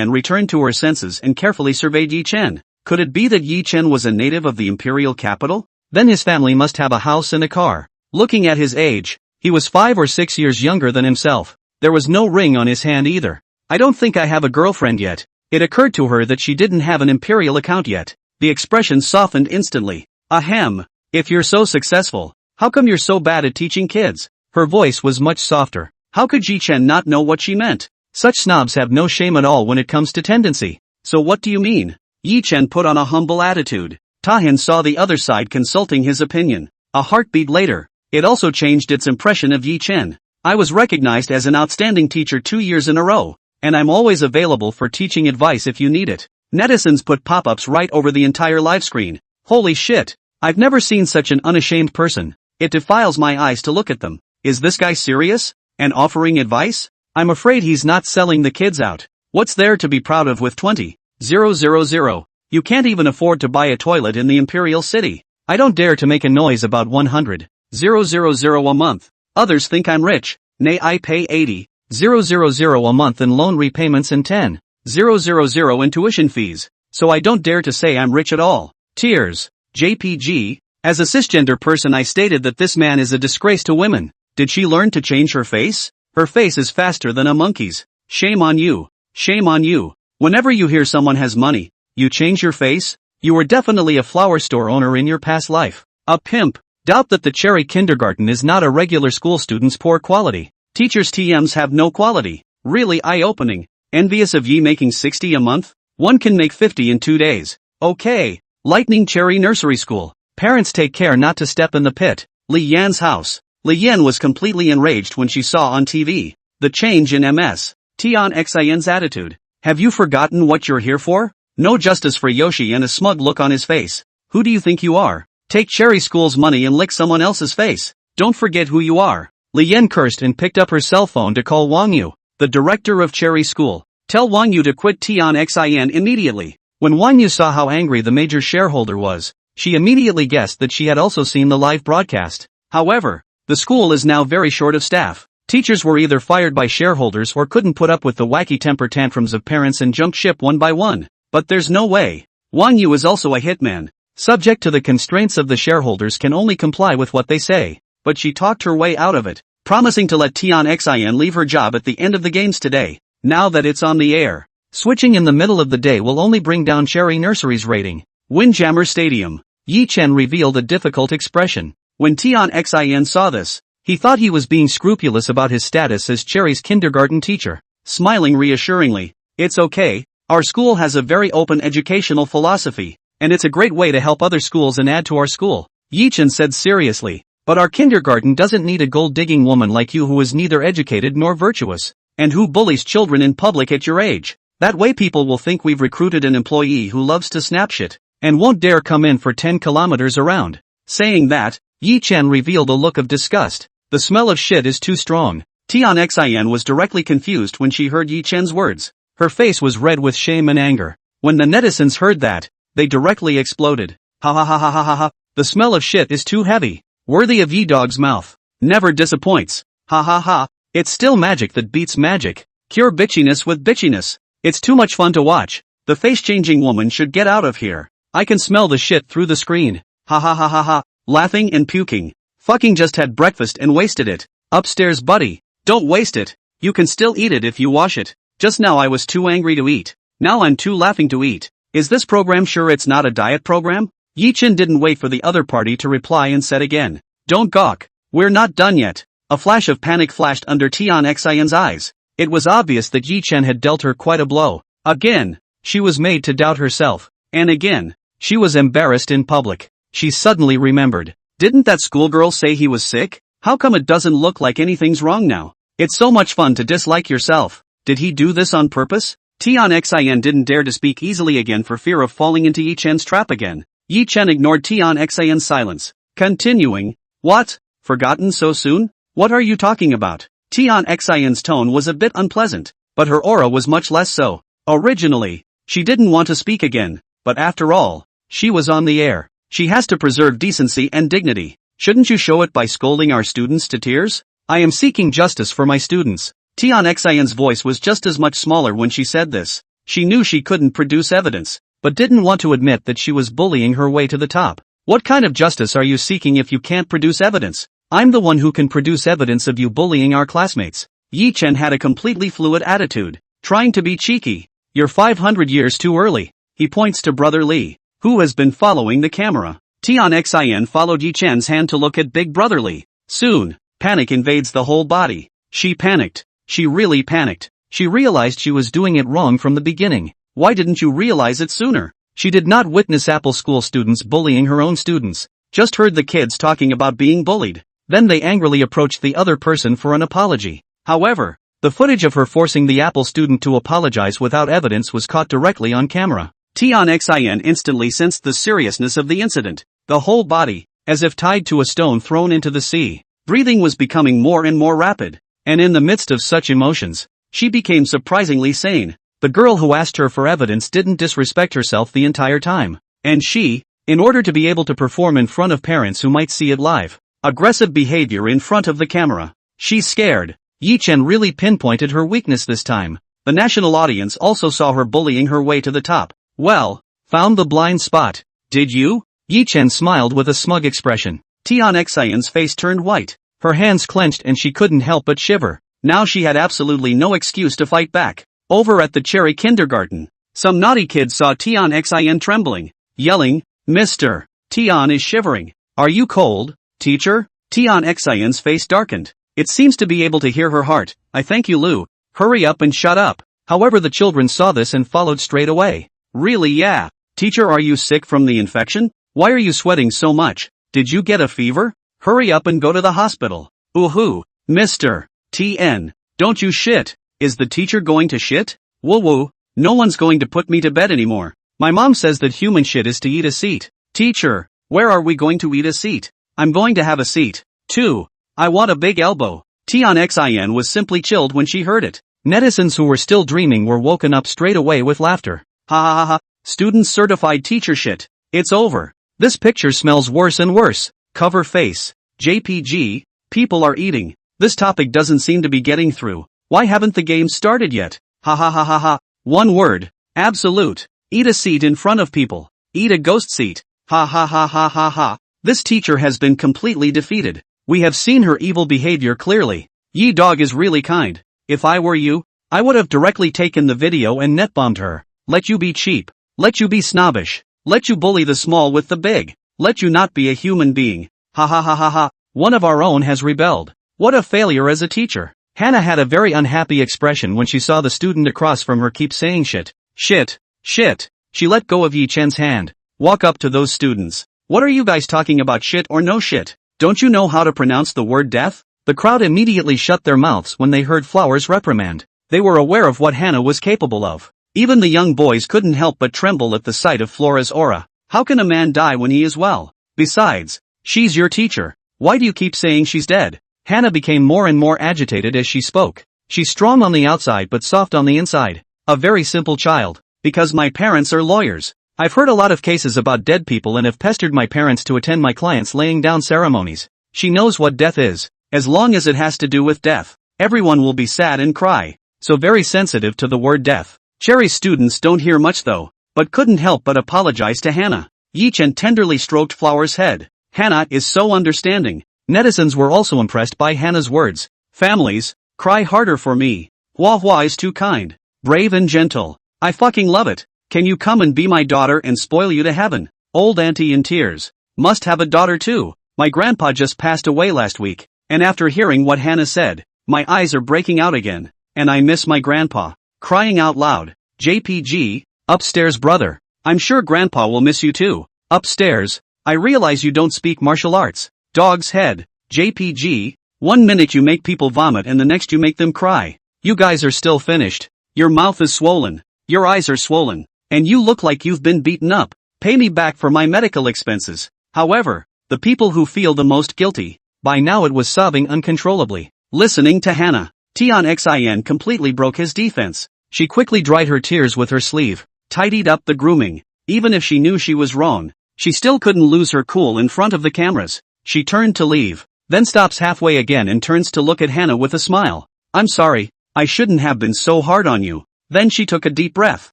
returned to her senses and carefully surveyed Yi Chen. Could it be that Yi Chen was a native of the imperial capital? Then his family must have a house and a car. Looking at his age, he was 5 or 6 years younger than himself. There was no ring on his hand either. I don't think I have a girlfriend yet. It occurred to her that she didn't have an imperial account yet. The expression softened instantly. Ahem. If you're so successful, how come you're so bad at teaching kids? Her voice was much softer. How could Yi Chen not know what she meant? Such snobs have no shame at all when it comes to tendency. So what do you mean? Yi Chen put on a humble attitude. Tahin saw the other side consulting his opinion. A heartbeat later, it also changed its impression of Yi Chen. I was recognized as an outstanding teacher 2 years in a row, and I'm always available for teaching advice if you need it. Netizens put pop-ups right over the entire live screen. Holy shit. I've never seen such an unashamed person. It defiles my eyes to look at them. Is this guy serious? And offering advice? I'm afraid he's not selling the kids out. What's there to be proud of with 20,000? You can't even afford to buy a toilet in the imperial city. I don't dare to make a noise about 100,000 a month. Others think I'm rich. Nay, I pay 80,000 a month in loan repayments and 10,000 in tuition fees. So I don't dare to say I'm rich at all. Tears. JPG. As a cisgender person I stated that this man is a disgrace to women. Did she learn to change her face? Her face is faster than a monkey's. Shame on you. Shame on you. Whenever you hear someone has money, you change your face? You were definitely a flower store owner in your past life. A pimp. Doubt that the cherry kindergarten is not a regular school student's poor quality. Teachers' TMs have no quality. Really eye-opening. Envious of Yi making 60 a month? One can make 50 in 2 days. Okay. Lightning Cherry Nursery School. Parents take care not to step in the pit. Li Yan's house. Li Yan was completely enraged when she saw on TV the change in MS. Tian's attitude. Have you forgotten what you're here for? No justice for Yoshi and a smug look on his face. Who do you think you are? Take Cherry School's money and lick someone else's face. Don't forget who you are. Li Yan cursed and picked up her cell phone to call Wang Yu, the director of Cherry School. Tell Wang Yu to quit Tian immediately. When Wang Yu saw how angry the major shareholder was, she immediately guessed that she had also seen the live broadcast. However, the school is now very short of staff. Teachers were either fired by shareholders or couldn't put up with the wacky temper tantrums of parents and jumped ship one by one. But there's no way. Wang Yu is also a hitman. Subject to the constraints of the shareholders, can only comply with what they say. But she talked her way out of it, promising to let Tian leave her job at the end of the games today, now that it's on the air. Switching in the middle of the day will only bring down Cherry Nursery's rating. Windjammer Stadium. Yi Chen revealed a difficult expression. When Tian Xin saw this, he thought he was being scrupulous about his status as Cherry's kindergarten teacher. Smiling reassuringly, "It's okay, our school has a very open educational philosophy, and it's a great way to help other schools and add to our school." Yichen said seriously, "But our kindergarten doesn't need a gold-digging woman like you who is neither educated nor virtuous, and who bullies children in public at your age. That way people will think we've recruited an employee who loves to snapshot, and won't dare come in for 10 kilometers around." Saying that, Yi Chen revealed a look of disgust. "The smell of shit is too strong." Tian Xin was directly confused when she heard Yi Chen's words. Her face was red with shame and anger. When the netizens heard that, they directly exploded. "Ha ha ha ha ha ha ha, the smell of shit is too heavy. Worthy of Yi Dog's mouth. Never disappoints. Ha ha ha, it's still magic that beats magic. Cure bitchiness with bitchiness. It's too much fun to watch. The face-changing woman should get out of here. I can smell the shit through the screen. Ha ha ha ha ha, laughing and puking. Fucking just had breakfast and wasted it. Upstairs buddy, don't waste it. You can still eat it if you wash it. Just now I was too angry to eat. Now I'm too laughing to eat. Is this program sure it's not a diet program?" Yi Chen didn't wait for the other party to reply and said again, "Don't gawk. We're not done yet." A flash of panic flashed under Tian Xin's eyes. It was obvious that Yi Chen had dealt her quite a blow. Again, she was made to doubt herself. And again, she was embarrassed in public. She suddenly remembered. Didn't that schoolgirl say he was sick? How come it doesn't look like anything's wrong now? It's so much fun to dislike yourself. Did he do this on purpose? Tian Xin didn't dare to speak easily again for fear of falling into Yi Chen's trap again. Yi Chen ignored Tian Xin's silence. Continuing, "What? Forgotten so soon? What are you talking about?" Tian Xin's tone was a bit unpleasant, but her aura was much less so. Originally, she didn't want to speak again, but after all, she was on the air. She has to preserve decency and dignity. Shouldn't you show it by scolding our students to tears? I am seeking justice for my students. Tian Xin's voice was just as much smaller when she said this. She knew she couldn't produce evidence, but didn't want to admit that she was bullying her way to the top. What kind of justice are you seeking if you can't produce evidence? I'm the one who can produce evidence of you bullying our classmates. Yi Chen had a completely fluid attitude, trying to be cheeky. You're 500 years too early. He points to Brother Li, who has been following the camera. Tian Xin followed Yi Chen's hand to look at Big Brother Li. Soon, panic invades the whole body. She panicked. She really panicked. She realized she was doing it wrong from the beginning. Why didn't you realize it sooner? She did not witness Apple School students bullying her own students. Just heard the kids talking about being bullied. Then they angrily approached the other person for an apology. However, the footage of her forcing the Apple student to apologize without evidence was caught directly on camera. Tian Xin instantly sensed the seriousness of the incident. The whole body, as if tied to a stone thrown into the sea. Breathing was becoming more and more rapid. And in the midst of such emotions, she became surprisingly sane. The girl who asked her for evidence didn't disrespect herself the entire time. And she, in order to be able to perform in front of parents who might see it live, aggressive behavior in front of the camera. She's scared. Yi Chen really pinpointed her weakness this time. The national audience also saw her bullying her way to the top. Well, found the blind spot. Did you? Yi Chen smiled with a smug expression. Tian Xin's face turned white. Her hands clenched and she couldn't help but shiver. Now she had absolutely no excuse to fight back. Over at the Cherry kindergarten, some naughty kids saw Tian Xin trembling, yelling, "Mr. Tian is shivering. Are you cold, teacher?" Tian Xin's face darkened. It seems to be able to hear her heart. "I thank you, Lu. Hurry up and shut up." However, the children saw this and followed straight away. "Really, yeah. Teacher, are you sick from the infection? Why are you sweating so much? Did you get a fever? Hurry up and go to the hospital." "Ooh, Mr. Tn. Don't you shit. Is the teacher going to shit? Woo, no one's going to put me to bed anymore. My mom says that human shit is to eat a seat." "Teacher, where are we going to eat a seat?" "I'm going to have a seat, too. I want a big elbow." Tian Xin was simply chilled when she heard it. Netizens who were still dreaming were woken up straight away with laughter. "Ha ha ha ha, students certified teacher shit. It's over. This picture smells worse and worse. Cover face. JPG, people are eating. This topic doesn't seem to be getting through. Why haven't the games started yet? Ha ha ha ha ha. One word. Absolute. Eat a seat in front of people. Eat a ghost seat. Ha ha ha ha ha ha. This teacher has been completely defeated. We have seen her evil behavior clearly. Yi Dog is really kind. If I were you, I would have directly taken the video and net-bombed her. Let you be cheap. Let you be snobbish. Let you bully the small with the big. Let you not be a human being. Ha ha ha ha ha, one of our own has rebelled. What a failure as a teacher. Hannah had a very unhappy expression when she saw the student across from her keep saying shit, shit, shit. She let go of Yi Chen's hand. Walk up to those students. What are you guys talking about, shit or no shit? Don't you know how to pronounce the word death? The crowd immediately shut their mouths when they heard Flower's reprimand. They were aware of what Hannah was capable of. Even the young boys couldn't help but tremble at the sight of Flora's aura. How can a man die when he is well? Besides, she's your teacher. Why do you keep saying she's dead? Hannah became more and more agitated as she spoke. She's strong on the outside but soft on the inside. A very simple child. Because my parents are lawyers. I've heard a lot of cases about dead people and have pestered my parents to attend my clients' laying down ceremonies. She knows what death is. As long as it has to do with death, everyone will be sad and cry. So very sensitive to the word death. Cherry's students don't hear much though, but couldn't help but apologize to Hannah. Yi Chen tenderly stroked Flower's head. Hannah is so understanding. Netizens were also impressed by Hannah's words. Families, cry harder for me. Hua Hua is too kind, brave and gentle. I fucking love it. Can you come and be my daughter and spoil you to heaven? Old auntie in tears. Must have a daughter too. My grandpa just passed away last week. And after hearing what Hannah said, my eyes are breaking out again, and I miss my grandpa. Crying out loud. JPG, upstairs brother. I'm sure grandpa will miss you too. Upstairs, I realize you don't speak martial arts. Dog's head. JPG, 1 minute you make people vomit and the next you make them cry. You guys are still finished. Your mouth is swollen. Your eyes are swollen. And you look like you've been beaten up. Pay me back for my medical expenses. However, the people who feel the most guilty. By now it was sobbing uncontrollably. Listening to Hannah, Tian Xin completely broke his defense. She quickly dried her tears with her sleeve, tidied up the grooming. Even if she knew she was wrong, she still couldn't lose her cool in front of the cameras. She turned to leave, then stops halfway again and turns to look at Hannah with a smile. I'm sorry, I shouldn't have been so hard on you. Then she took a deep breath.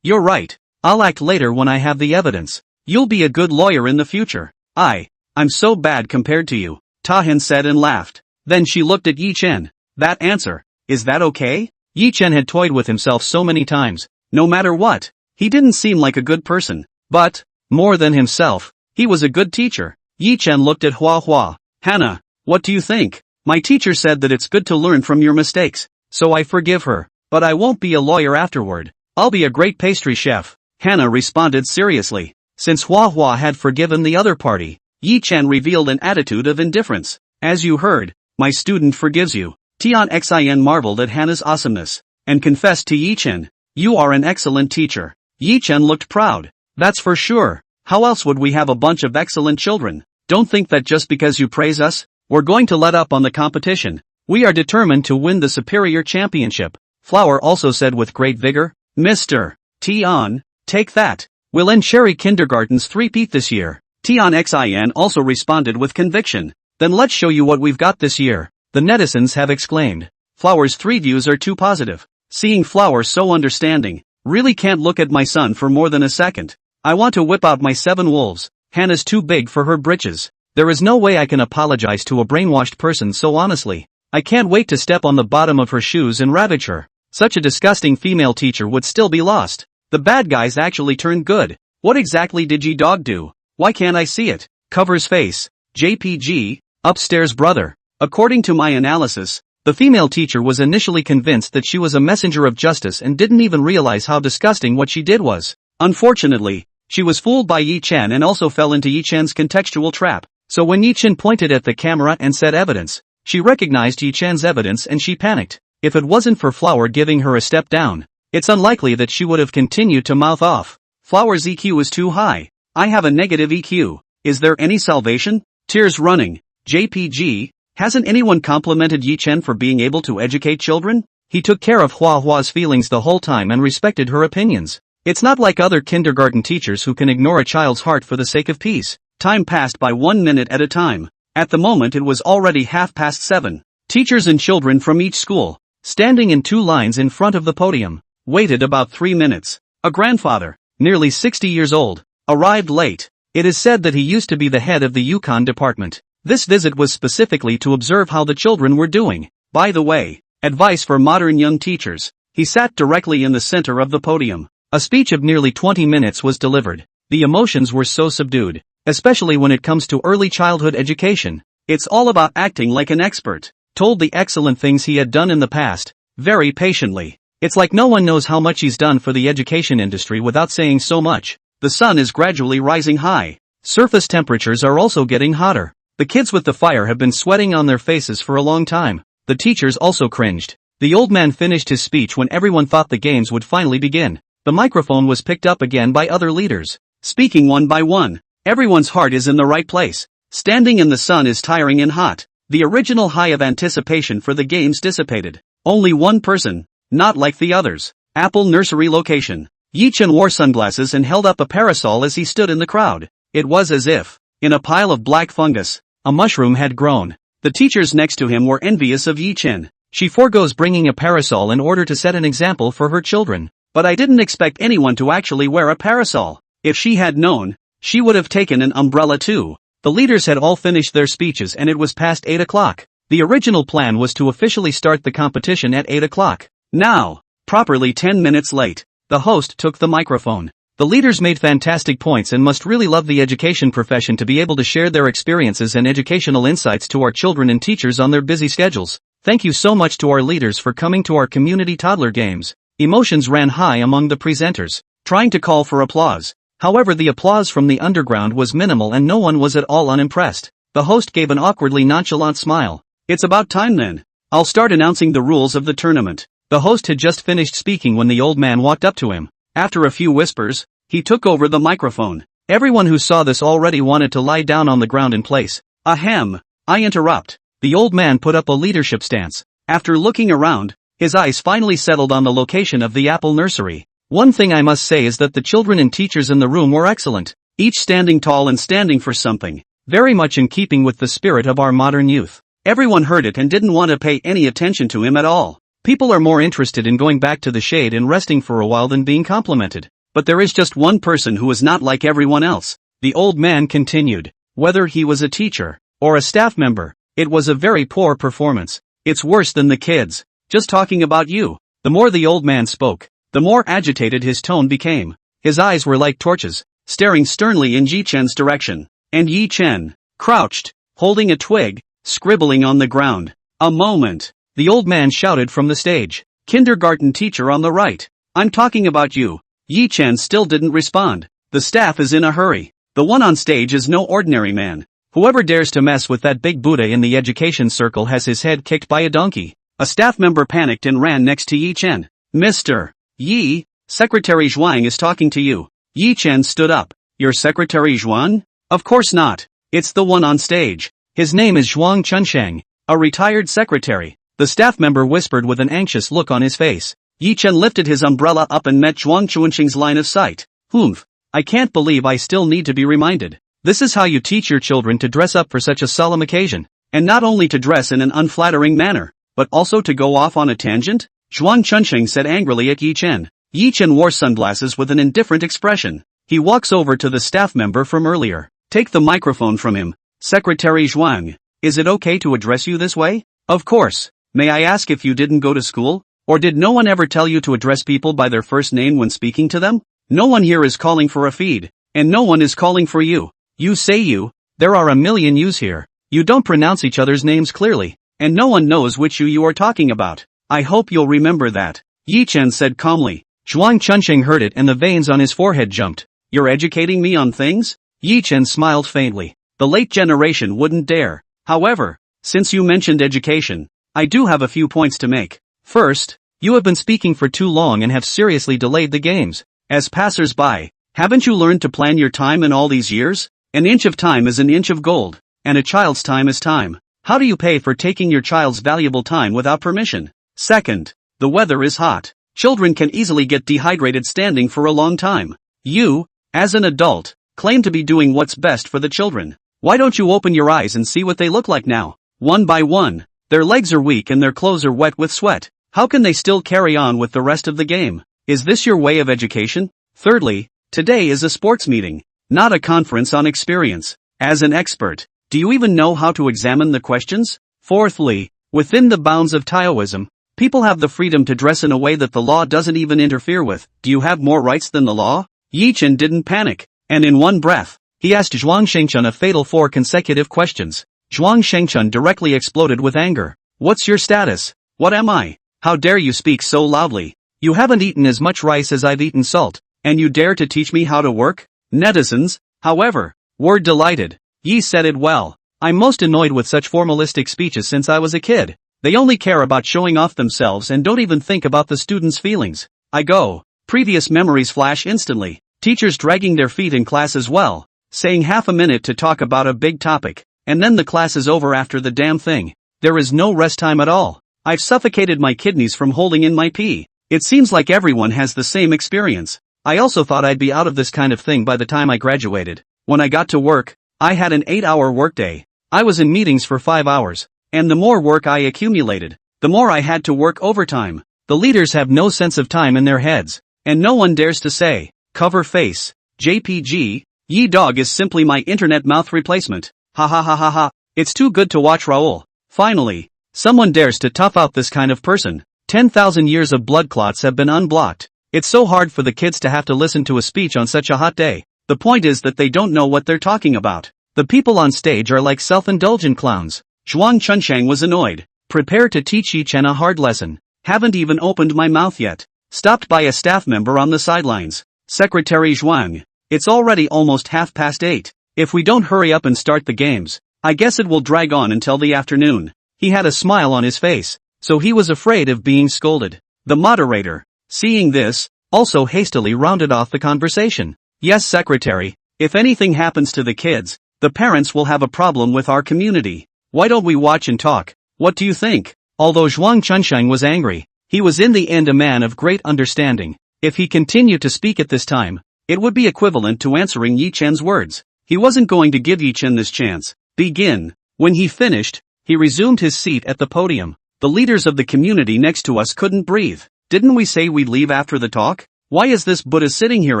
You're right. I'll act later when I have the evidence. You'll be a good lawyer in the future. I'm so bad compared to you. Tahan said and laughed. Then she looked at Yi Chen. That answer, is that okay? Yi Chen had toyed with himself so many times. No matter what, he didn't seem like a good person. But, more than himself, he was a good teacher. Yi Chen looked at Hua Hua. Hannah, what do you think? My teacher said that it's good to learn from your mistakes. So I forgive her. But I won't be a lawyer afterward. I'll be a great pastry chef. Hannah responded seriously. Since Hua Hua had forgiven the other party, Yi Chen revealed an attitude of indifference. As you heard, my student forgives you. Tian Xin marveled at Hannah's awesomeness, and confessed to Yi Chen, you are an excellent teacher. Yi Chen looked proud. That's for sure. How else would we have a bunch of excellent children? Don't think that just because you praise us, we're going to let up on the competition. We are determined to win the superior championship. Flower also said with great vigor, Mr. Tian, take that. We'll end Cherry Kindergarten's three-peat this year. Tian Xin also responded with conviction. Then let's show you what we've got this year. The netizens have exclaimed. Flower's 3 views are too positive. Seeing Flower so understanding, really can't look at my son for more than a second. I want to whip out my 7 wolves. Hannah's too big for her britches. There is no way I can apologize to a brainwashed person so honestly. I can't wait to step on the bottom of her shoes and ravage her. Such a disgusting female teacher would still be lost. The bad guys actually turned good. What exactly did G-Dog do? Why can't I see it? Covers face. JPG, upstairs brother. According to my analysis, the female teacher was initially convinced that she was a messenger of justice and didn't even realize how disgusting what she did was. Unfortunately, she was fooled by Yi Chen and also fell into Yi Chen's contextual trap. So when Yi Chen pointed at the camera and said evidence, she recognized Yi Chen's evidence and she panicked. If it wasn't for Flower giving her a step down, it's unlikely that she would have continued to mouth off. Flower's EQ is too high. I have a negative EQ. Is there any salvation? Tears running. JPG, hasn't anyone complimented Yi Chen for being able to educate children? He took care of Hua Hua's feelings the whole time and respected her opinions. It's not like other kindergarten teachers who can ignore a child's heart for the sake of peace. Time passed by 1 minute at a time. At the moment it was already 7:30. Teachers and children from each school, standing in 2 lines in front of the podium, waited about 3 minutes. A grandfather, nearly 60 years old, arrived late. It is said that he used to be the head of the Yukon department. This visit was specifically to observe how the children were doing. By the way, advice for modern young teachers. He sat directly in the center of the podium. A speech of nearly 20 minutes was delivered. The emotions were so subdued. especially when it comes to early childhood education. It's all about acting like an expert. Told the excellent things he had done in the past, very patiently. It's like no one knows how much he's done for the education industry without saying so much. The sun is gradually rising high. Surface temperatures are also getting hotter. The kids with the fire have been sweating on their faces for a long time. The teachers also cringed. The old man finished his speech when everyone thought the games would finally begin. The microphone was picked up again by other leaders, speaking one by one. Everyone's heart is in the right place. Standing in the sun is tiring and hot. The original high of anticipation for the games dissipated. Only one person, not like the others. Apple Nursery location. Yi-Chen wore sunglasses and held up a parasol as he stood in the crowd. It was as if, in a pile of black fungus, a mushroom had grown. The teachers next to him were envious of Yi-Chen. She forgoes bringing a parasol in order to set an example for her children. But I didn't expect anyone to actually wear a parasol. If she had known, she would have taken an umbrella too. The leaders had all finished their speeches and it was past 8 o'clock. The original plan was to officially start the competition at 8 o'clock. Now, properly 10 minutes late, the host took the microphone. The leaders made fantastic points and must really love the education profession to be able to share their experiences and educational insights to our children and teachers on their busy schedules. Thank you so much to our leaders for coming to our community toddler games. Emotions ran high among the presenters, trying to call for applause. However, the applause from the underground was minimal and no one was at all unimpressed. The host gave an awkwardly nonchalant smile. It's about time then. I'll start announcing the rules of the tournament. The host had just finished speaking when the old man walked up to him. After a few whispers, he took over the microphone. Everyone who saw this already wanted to lie down on the ground in place. Ahem, I interrupt. The old man put up a leadership stance. After looking around, his eyes finally settled on the location of the Apple Nursery. One thing I must say is that the children and teachers in the room were excellent, each standing tall and standing for something, very much in keeping with the spirit of our modern youth. Everyone heard it and didn't want to pay any attention to him at all. People are more interested in going back to the shade and resting for a while than being complimented. But there is just one person who is not like everyone else. The old man continued. Whether he was a teacher or a staff member, it was a very poor performance. It's worse than the kids. Just talking about you. The more the old man spoke, the more agitated his tone became. His eyes were like torches, staring sternly in Yi-Chen's direction. And Yi-Chen crouched, holding a twig, scribbling on the ground. A moment. The old man shouted from the stage. Kindergarten teacher on the right. I'm talking about you. Yi-Chen still didn't respond. The staff is in a hurry. The one on stage is no ordinary man. Whoever dares to mess with that big Buddha in the education circle has his head kicked by a donkey. A staff member panicked and ran next to Yi-Chen. Mr. Yi, Secretary Zhuang is talking to you. Yi-Chen stood up. Your Secretary Zhuang? Of course not. It's the one on stage. His name is Zhuang Chunsheng, a retired secretary. The staff member whispered with an anxious look on his face. Yi-Chen lifted his umbrella up and met Zhuang Chunsheng's line of sight. Humph. I can't believe I still need to be reminded. This is how you teach your children to dress up for such a solemn occasion. And not only to dress in an unflattering manner, but also to go off on a tangent? Zhuang Chunsheng said angrily at Yi-Chen. Yi-Chen wore sunglasses with an indifferent expression. He walks over to the staff member from earlier. Take the microphone from him. Secretary Zhuang, is it okay to address you this way? Of course. May I ask if you didn't go to school? Or did no one ever tell you to address people by their first name when speaking to them? No one here is calling for a feed. And no one is calling for you. You say you. There are a million yous here. You don't pronounce each other's names clearly. And no one knows which you are talking about. I hope you'll remember that. Yi-Chen said calmly. Zhuang Chunsheng heard it and the veins on his forehead jumped. You're educating me on things? Yi-Chen smiled faintly. The late generation wouldn't dare. However, since you mentioned education, I do have a few points to make. First, you have been speaking for too long and have seriously delayed the games. As passers-by, haven't you learned to plan your time in all these years? An inch of time is an inch of gold, and a child's time is time. How do you pay for taking your child's valuable time without permission? Second, the weather is hot. Children can easily get dehydrated standing for a long time. You, as an adult, claim to be doing what's best for the children. Why don't you open your eyes and see what they look like now? One by one, their legs are weak and their clothes are wet with sweat. How can they still carry on with the rest of the game? Is this your way of education? Thirdly, today is a sports meeting, not a conference on experience. As an expert, do you even know how to examine the questions? Fourthly, within the bounds of Taoism, people have the freedom to dress in a way that the law doesn't even interfere with. Do you have more rights than the law? Yi-Chen didn't panic, and in one breath, He asked Zhuang Shengchun a fatal 4 consecutive questions. Zhuang Shengchun directly exploded with anger. What's your status? What am I? How dare you speak so loudly? You haven't eaten as much rice as I've eaten salt, and you dare to teach me how to work? Netizens, however, were delighted. Yi said it well. I'm most annoyed with such formalistic speeches since I was a kid. They only care about showing off themselves and don't even think about the students' feelings. I go. Previous memories flash instantly. Teachers dragging their feet in class as well, saying half a minute to talk about a big topic, and then the class is over after the damn thing. There is no rest time at all. I've suffocated my kidneys from holding in my pee. It seems like everyone has the same experience. I also thought I'd be out of this kind of thing by the time I graduated. When I got to work, I had an 8-hour workday. I was in meetings for 5 hours, and the more work I accumulated, the more I had to work overtime. The leaders have no sense of time in their heads, and no one dares to say, cover face, JPG, Yi dog is simply my internet mouth replacement. Ha ha ha ha ha, it's too good to watch Raoul. Finally, someone dares to tough out this kind of person. 10,000 years of blood clots have been unblocked. It's so hard for the kids to have to listen to a speech on such a hot day. The point is that they don't know what they're talking about. The people on stage are like self-indulgent clowns. Zhuang Chunshang was annoyed. Prepare to teach Yi Chen a hard lesson. Haven't even opened my mouth yet. Stopped by a staff member on the sidelines. Secretary Zhuang. It's already almost 8:30. If we don't hurry up and start the games, I guess it will drag on until the afternoon. He had a smile on his face, so he was afraid of being scolded. The moderator, seeing this, also hastily rounded off the conversation. Yes, secretary, if anything happens to the kids, the parents will have a problem with our community. Why don't we watch and talk? What do you think? Although Zhuang Chunshang was angry, he was in the end a man of great understanding. If he continued to speak at this time, it would be equivalent to answering Yi Chen's words. He wasn't going to give Yi Chen this chance. Begin. When he finished, he resumed his seat at the podium. The leaders of the community next to us couldn't breathe. Didn't we say we'd leave after the talk? Why is this Buddha sitting here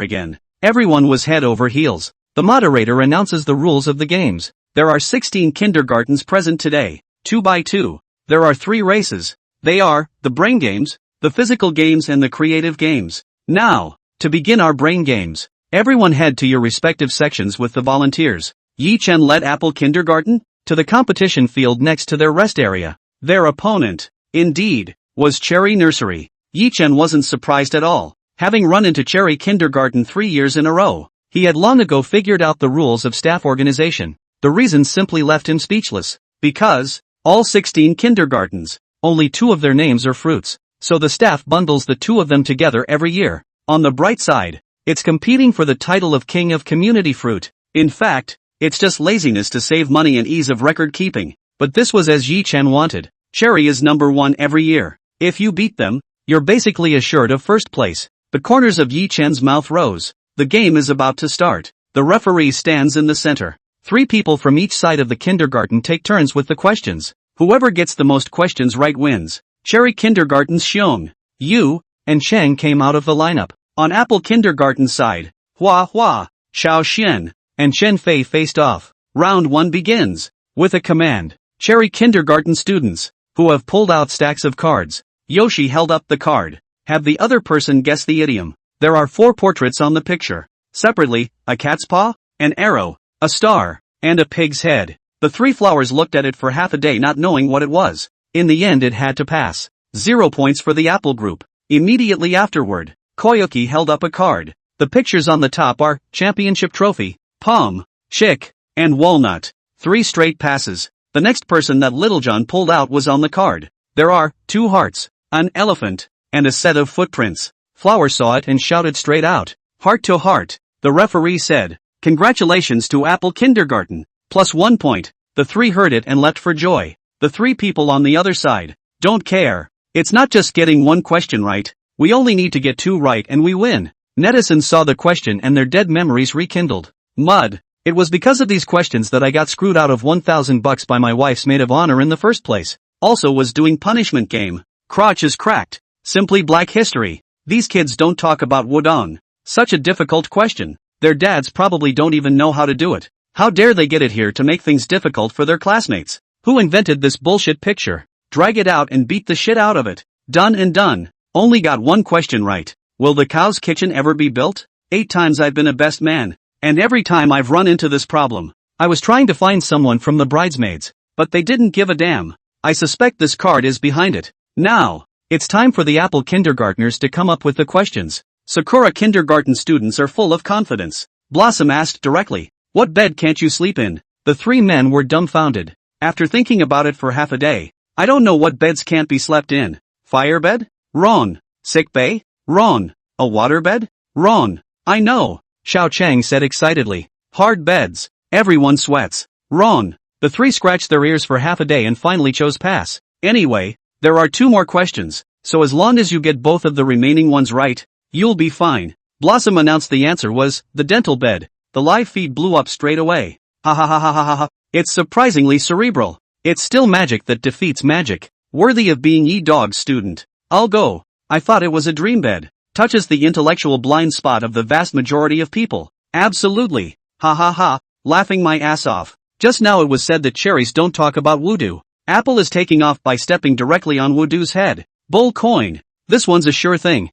again? Everyone was head over heels. The moderator announces the rules of the games. There are 16 kindergartens present today, 2 by 2. There are 3 races. They are, the brain games, the physical games and the creative games. Now, to begin our brain games, everyone head to your respective sections with the volunteers. Yi Chen led Apple Kindergarten to the competition field next to their rest area. Their opponent, indeed, was Cherry Nursery. Yi Chen wasn't surprised at all, having run into Cherry Kindergarten 3 years in a row. He had long ago figured out the rules of staff organization. The reason simply left him speechless. Because, all 16 kindergartens, only 2 of their names are fruits, so the staff bundles the 2 of them together every year. On the bright side, it's competing for the title of King of Community Fruit. In fact, it's just laziness to save money and ease of record keeping. But this was as Yi Chen wanted. Cherry is number 1 every year. If you beat them, you're basically assured of first place. The corners of Yi Chen's mouth rose. The game is about to start. The referee stands in the center. 3 people from each side of the kindergarten take turns with the questions. Whoever gets the most questions right wins. Cherry Kindergarten's Xiong, Yu, and Cheng came out of the lineup. On Apple Kindergarten's side, Hua Hua, Xiao Xian, and Chen Fei faced off. Round 1 begins. With a command, Cherry Kindergarten students, who have pulled out stacks of cards. Yoshi held up the card. Have the other person guess the idiom. There are 4 portraits on the picture. Separately, a cat's paw, an arrow, a star, and a pig's head. The 3 flowers looked at it for half a day not knowing what it was. In the end it had to pass. 0 points for the Apple group. Immediately afterward, Koyuki held up a card. The pictures on the top are championship trophy, palm, chick, and walnut. 3 straight passes. The next person that Littlejohn pulled out was on the card. There are 2 hearts, an elephant, and a set of footprints. Flower saw it and shouted straight out, heart to heart. The referee said, congratulations to Apple Kindergarten, plus 1 point. The 3 heard it and leapt for joy. The 3 people on the other side don't care. It's not just getting 1 question right. We only need to get 2 right and we win. Netizens saw the question and their dead memories rekindled. Mud. It was because of these questions that I got screwed out of $1,000 by my wife's maid of honor in the first place. Also was doing punishment game. Crotch is cracked. Simply black history. These kids don't talk about Wudong. Such a difficult question. Their dads probably don't even know how to do it. How dare they get it here to make things difficult for their classmates? Who invented this bullshit picture? Drag it out and beat the shit out of it. Done and done. Only got 1 question right. Will the cow's kitchen ever be built? 8 times I've been a best man. And every time I've run into this problem. I was trying to find someone from the bridesmaids, but they didn't give a damn. I suspect this card is behind it. Now, it's time for the Apple kindergartners to come up with the questions. Sakura kindergarten students are full of confidence. Blossom asked directly, "What bed can't you sleep in?" The three men were dumbfounded. After thinking about it for half a day, "I don't know what beds can't be slept in. Fire bed? Wrong. Sick bay? Wrong. A water bed? Wrong. I know," Xiao Chang said excitedly. "Hard beds. Everyone sweats. Wrong." The three scratched their ears for half a day and finally chose pass. "Anyway, there are two more questions, so as long as you get both of the remaining ones right, you'll be fine." Blossom announced the answer was the dental bed. The live feed blew up straight away. "Ha ha ha ha ha ha. It's surprisingly cerebral. It's still magic that defeats magic. Worthy of being E-Dog's student. I'll go. I thought it was a dream bed. Touches the intellectual blind spot of the vast majority of people. Absolutely. Ha ha ha, laughing my ass off. Just now it was said that cherries don't talk about voodoo. Apple is taking off by stepping directly on voodoo's head. Bull coin. This one's a sure thing.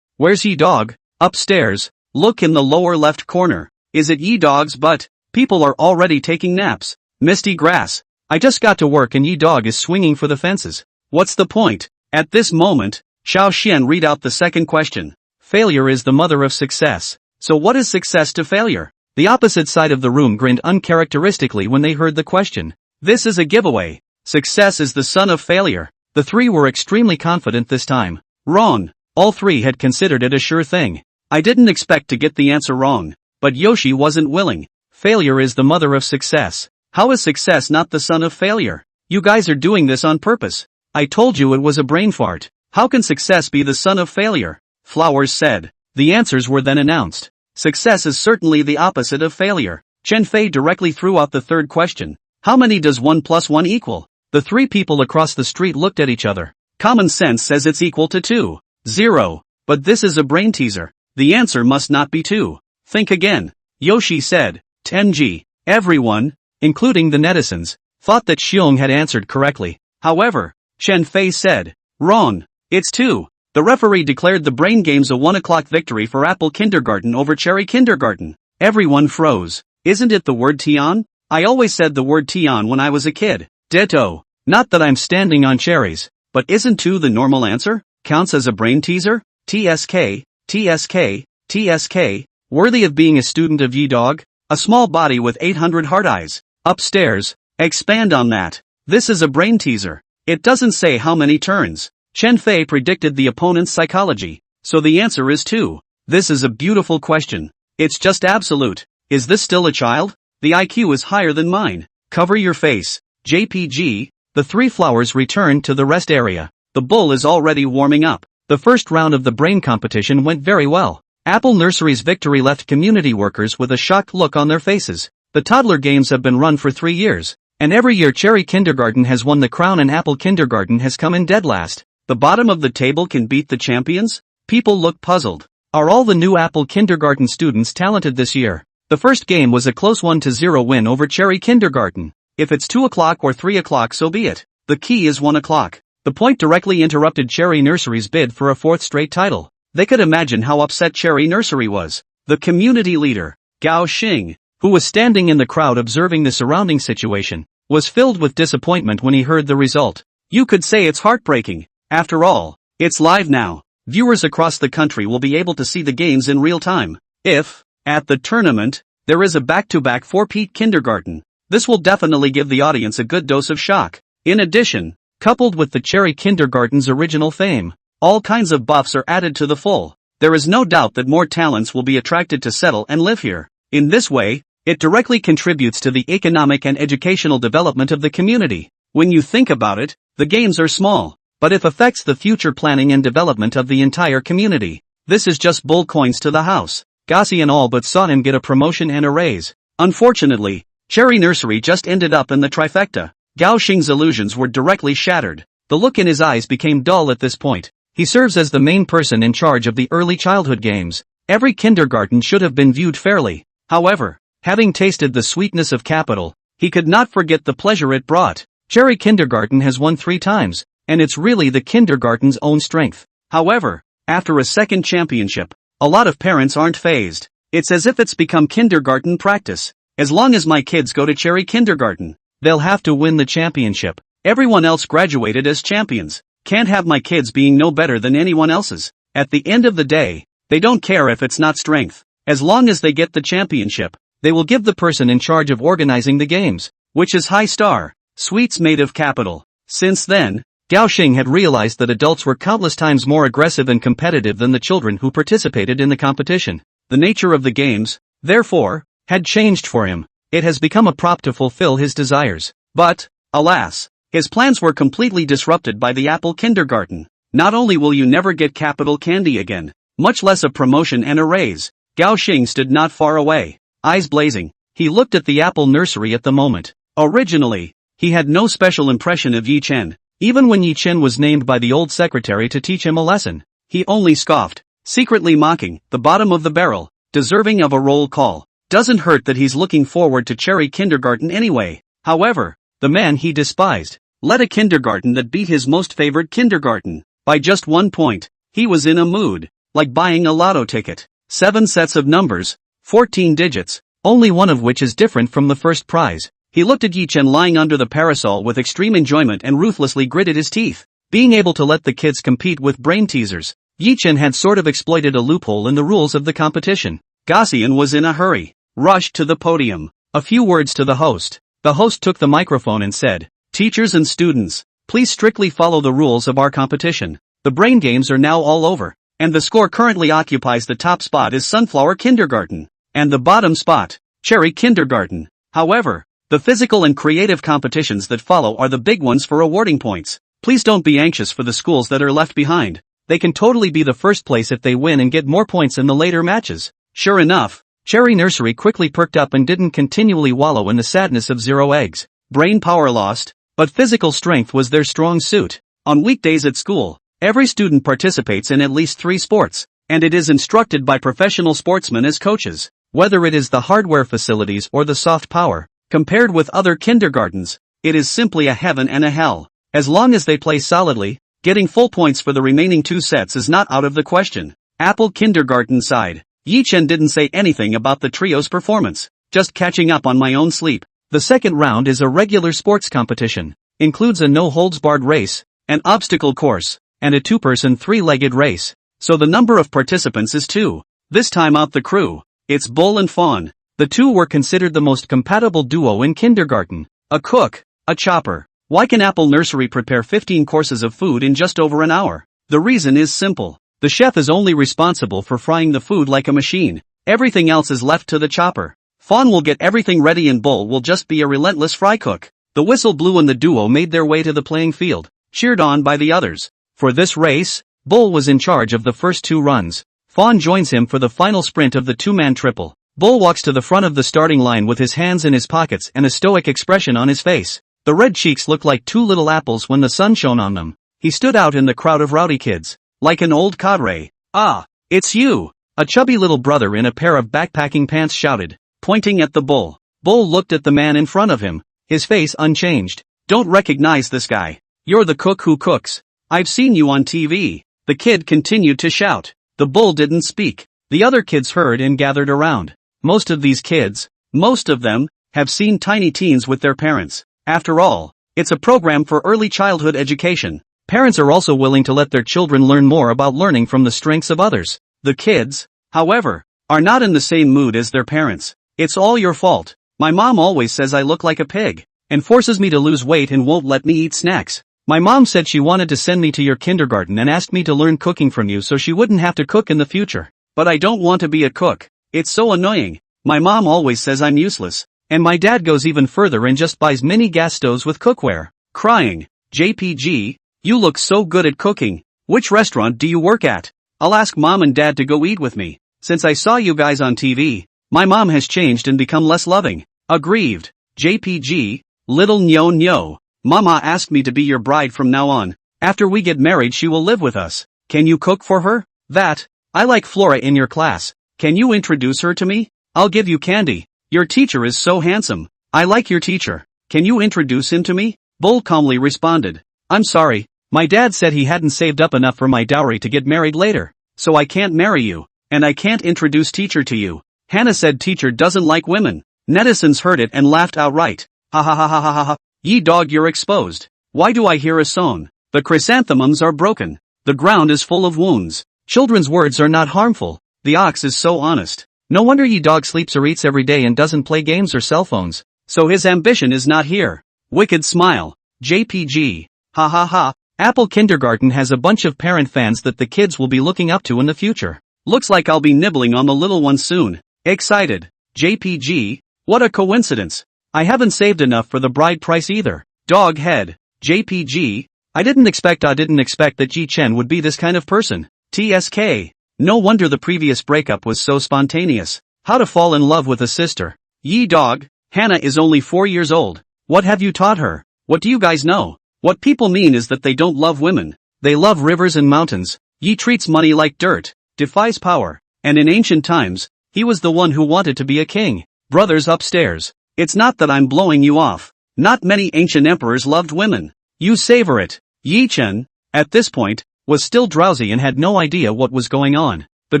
Where's E-Dog? Upstairs. Look in the lower left corner. Is it E-Dog's butt? People are already taking naps. Misty grass. I just got to work and E-Dog is swinging for the fences. What's the point? At this moment, Xiao Xian read out the second question. Failure is the mother of success. So what is success to failure? The opposite side of the room grinned uncharacteristically when they heard the question. This is a giveaway. Success is the son of failure. The three were extremely confident this time. Wrong. All three had considered it a sure thing. I didn't expect to get the answer wrong. But Yoshi wasn't willing. Failure is the mother of success. How is success not the son of failure? You guys are doing this on purpose. I told you it was a brain fart. How can success be the son of failure? Flowers said. The answers were then announced. Success is certainly the opposite of failure. Chen Fei directly threw out the third question. How many does 1 plus 1 equal? The three people across the street looked at each other. Common sense says it's equal to 2. 0. But this is a brain teaser. The answer must not be 2. Think again. Yoshi said. 10G. Everyone, including the netizens, thought that Xiong had answered correctly. However, Chen Fei said, wrong. It's 2. The referee declared the brain games a 1 o'clock victory for Apple Kindergarten over Cherry Kindergarten. Everyone froze. Isn't it the word Tian? I always said the word Tian when I was a kid. Ditto. Not that I'm standing on cherries, but isn't 2 the normal answer? Counts as a brain teaser? TSK, TSK, TSK, worthy of being a student of E-Dog? A small body with 800 heart eyes. Upstairs. Expand on that. This is a brain teaser. It doesn't say how many turns. Chen Fei predicted the opponent's psychology, so the answer is 2. This is a beautiful question. It's just absolute. Is this still a child? The IQ is higher than mine. Cover your face. JPG. The three flowers returned to the rest area. The bull is already warming up. The first round of the brain competition went very well. Apple Nursery's victory left community workers with a shocked look on their faces. The toddler games have been run for 3 years, and every year Cherry Kindergarten has won the crown and Apple Kindergarten has come in dead last. The bottom of the table can beat the champions? People look puzzled. Are all the new Apple Kindergarten students talented this year? The first game was a close 1-0 win over Cherry Kindergarten. If it's 2 o'clock or 3 o'clock, so be it. The key is 1 o'clock. The point directly interrupted Cherry Nursery's bid for a 4th straight title. They could imagine how upset Cherry Nursery was. The community leader, Gao Xing, who was standing in the crowd observing the surrounding situation, was filled with disappointment when he heard the result. You could say it's heartbreaking. After all, it's live now. Viewers across the country will be able to see the games in real time. If, at the tournament, there is a back-to-back 4-peat kindergarten, this will definitely give the audience a good dose of shock. In addition, coupled with the Cherry Kindergarten's original fame, all kinds of buffs are added to the full. There is no doubt that more talents will be attracted to settle and live here. In this way, it directly contributes to the economic and educational development of the community. When you think about it, the games are small, but it affects the future planning and development of the entire community. This is just bull coins to the house. Gossi and all but saw him get a promotion and a raise. Unfortunately, Cherry Nursery just ended up in the trifecta. Gao Xing's illusions were directly shattered. The look in his eyes became dull at this point. He serves as the main person in charge of the early childhood games. Every kindergarten should have been viewed fairly. However, having tasted the sweetness of capital, he could not forget the pleasure it brought. Cherry Kindergarten has won 3 times, and it's really the kindergarten's own strength. However, after a second championship, a lot of parents aren't fazed. It's as if it's become kindergarten practice. As long as my kids go to Cherry Kindergarten, they'll have to win the championship. Everyone else graduated as champions. Can't have my kids being no better than anyone else's. At the end of the day, they don't care if it's not strength. As long as they get the championship, they will give the person in charge of organizing the games, which is high star, sweets made of capital. Since then, Gao Xing had realized that adults were countless times more aggressive and competitive than the children who participated in the competition. The nature of the games, therefore, had changed for him. It has become a prop to fulfill his desires. But, alas, his plans were completely disrupted by the Apple Kindergarten. Not only will you never get capital candy again, much less a promotion and a raise. Gao Xing stood not far away, eyes blazing. He looked at the Apple Nursery at the moment. Originally, he had no special impression of Yi Chen. Even when Yi Chen was named by the old secretary to teach him a lesson, he only scoffed, secretly mocking, the bottom of the barrel, deserving of a roll call. Doesn't hurt that he's looking forward to Cherry Kindergarten anyway. However, the man he despised led a kindergarten that beat his most favorite kindergarten by just 1 point. He was in a mood, like buying a lotto ticket. 7 sets of numbers, 14 digits, only one of which is different from the first prize. He looked at Yi Chen lying under the parasol with extreme enjoyment and ruthlessly gritted his teeth. Being able to let the kids compete with brain teasers, Yi Chen had sort of exploited a loophole in the rules of the competition. Gaussian was in a hurry, rushed to the podium. A few words to the host. The host took the microphone and said, "Teachers and students, please strictly follow the rules of our competition. The brain games are now all over, and the score currently occupies the top spot is Sunflower Kindergarten, and the bottom spot, Cherry Kindergarten. However, the physical and creative competitions that follow are the big ones for awarding points. Please don't be anxious for the schools that are left behind. They can totally be the first place if they win and get more points in the later matches." Sure enough, Cherry Nursery quickly perked up and didn't continually wallow in the sadness of 0 eggs. Brain power lost, but physical strength was their strong suit. On weekdays at school, every student participates in at least 3 sports, and it is instructed by professional sportsmen as coaches. Whether it is the hardware facilities or the soft power, compared with other kindergartens, it is simply a heaven and a hell. As long as they play solidly, getting full points for the remaining 2 sets is not out of the question. Apple Kindergarten sighed. Yi Chen didn't say anything about the trio's performance. Just catching up on my own sleep. The second round is a regular sports competition. Includes a no-holds-barred race, an obstacle course, and a 2-person 3-legged race. So the number of participants is 2. This time out the crew. It's Bull and Fawn. The 2 were considered the most compatible duo in kindergarten. A cook, a chopper. Why can Apple Nursery prepare 15 courses of food in just over an hour? The reason is simple. The chef is only responsible for frying the food like a machine. Everything else is left to the chopper. Fawn will get everything ready and Bull will just be a relentless fry cook. The whistle blew and the duo made their way to the playing field, cheered on by the others. For this race, Bull was in charge of the first 2 runs. Fawn joins him for the final sprint of the 2-man triple. Bull walks to the front of the starting line with his hands in his pockets and a stoic expression on his face. The red cheeks looked like 2 little apples when the sun shone on them. He stood out in the crowd of rowdy kids, like an old cadre. "Ah, it's you!" A chubby little brother in a pair of backpacking pants shouted, pointing at the Bull. Bull looked at the man in front of him, his face unchanged. "Don't recognize this guy. You're the cook who cooks. I've seen you on TV." The kid continued to shout. The Bull didn't speak. The other kids heard and gathered around. Most of these kids, most of them, have seen Tiny Teens with their parents. After all, it's a program for early childhood education. Parents are also willing to let their children learn more about learning from the strengths of others. The kids, however, are not in the same mood as their parents. "It's all your fault. My mom always says I look like a pig, and forces me to lose weight and won't let me eat snacks. My mom said she wanted to send me to your kindergarten and asked me to learn cooking from you so she wouldn't have to cook in the future. But I don't want to be a cook. It's so annoying. My mom always says I'm useless. And my dad goes even further and just buys mini gas stoves with cookware." Crying. "JPG, you look so good at cooking. Which restaurant do you work at? I'll ask mom and dad to go eat with me. Since I saw you guys on TV, my mom has changed and become less loving." Aggrieved. "JPG, little nyo. Mama asked me to be your bride from now on. After we get married she will live with us. Can you cook for her?" "That, I like Flora in your class. Can you introduce her to me? I'll give you candy. Your teacher is so handsome. I like your teacher. Can you introduce him to me?" Bull calmly responded. "I'm sorry, my dad said he hadn't saved up enough for my dowry to get married later, so I can't marry you, and I can't introduce teacher to you." Hannah said teacher doesn't like women. Netizens heard it and laughed outright. Ha ha ha ha ha ha ha. Ye dog, you're exposed. Why do I hear a song? The chrysanthemums are broken. The ground is full of wounds. Children's words are not harmful. The ox is so honest. No wonder ye dog sleeps or eats every day and doesn't play games or cell phones. So his ambition is not here. Wicked smile. JPG. Ha ha ha. Apple Kindergarten has a bunch of parent fans that the kids will be looking up to in the future. Looks like I'll be nibbling on the little one soon. Excited. JPG. What a coincidence. I haven't saved enough for the bride price either. Dog head. JPG. I didn't expect that Ji Chen would be this kind of person. TSK. No wonder the previous breakup was so spontaneous. How to fall in love with a sister. Ye dog. Hannah is only 4 years old. What have you taught her? What do you guys know? What people mean is that they don't love women. They love rivers and mountains. Ye treats money like dirt, defies power. And in ancient times, he was the one who wanted to be a king. Brothers upstairs. It's not that I'm blowing you off. Not many ancient emperors loved women. You savor it. Yi Chen, at this point, was still drowsy and had no idea what was going on. The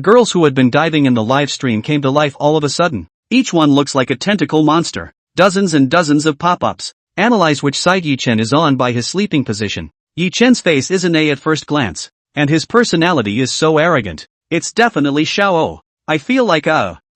girls who had been diving in the live stream came to life all of a sudden. Each one looks like a tentacle monster. Dozens and dozens of pop-ups. Analyze which side Yi Chen is on by his sleeping position. Yi Chen's face is an A at first glance. And his personality is so arrogant. It's definitely Xiao. I feel like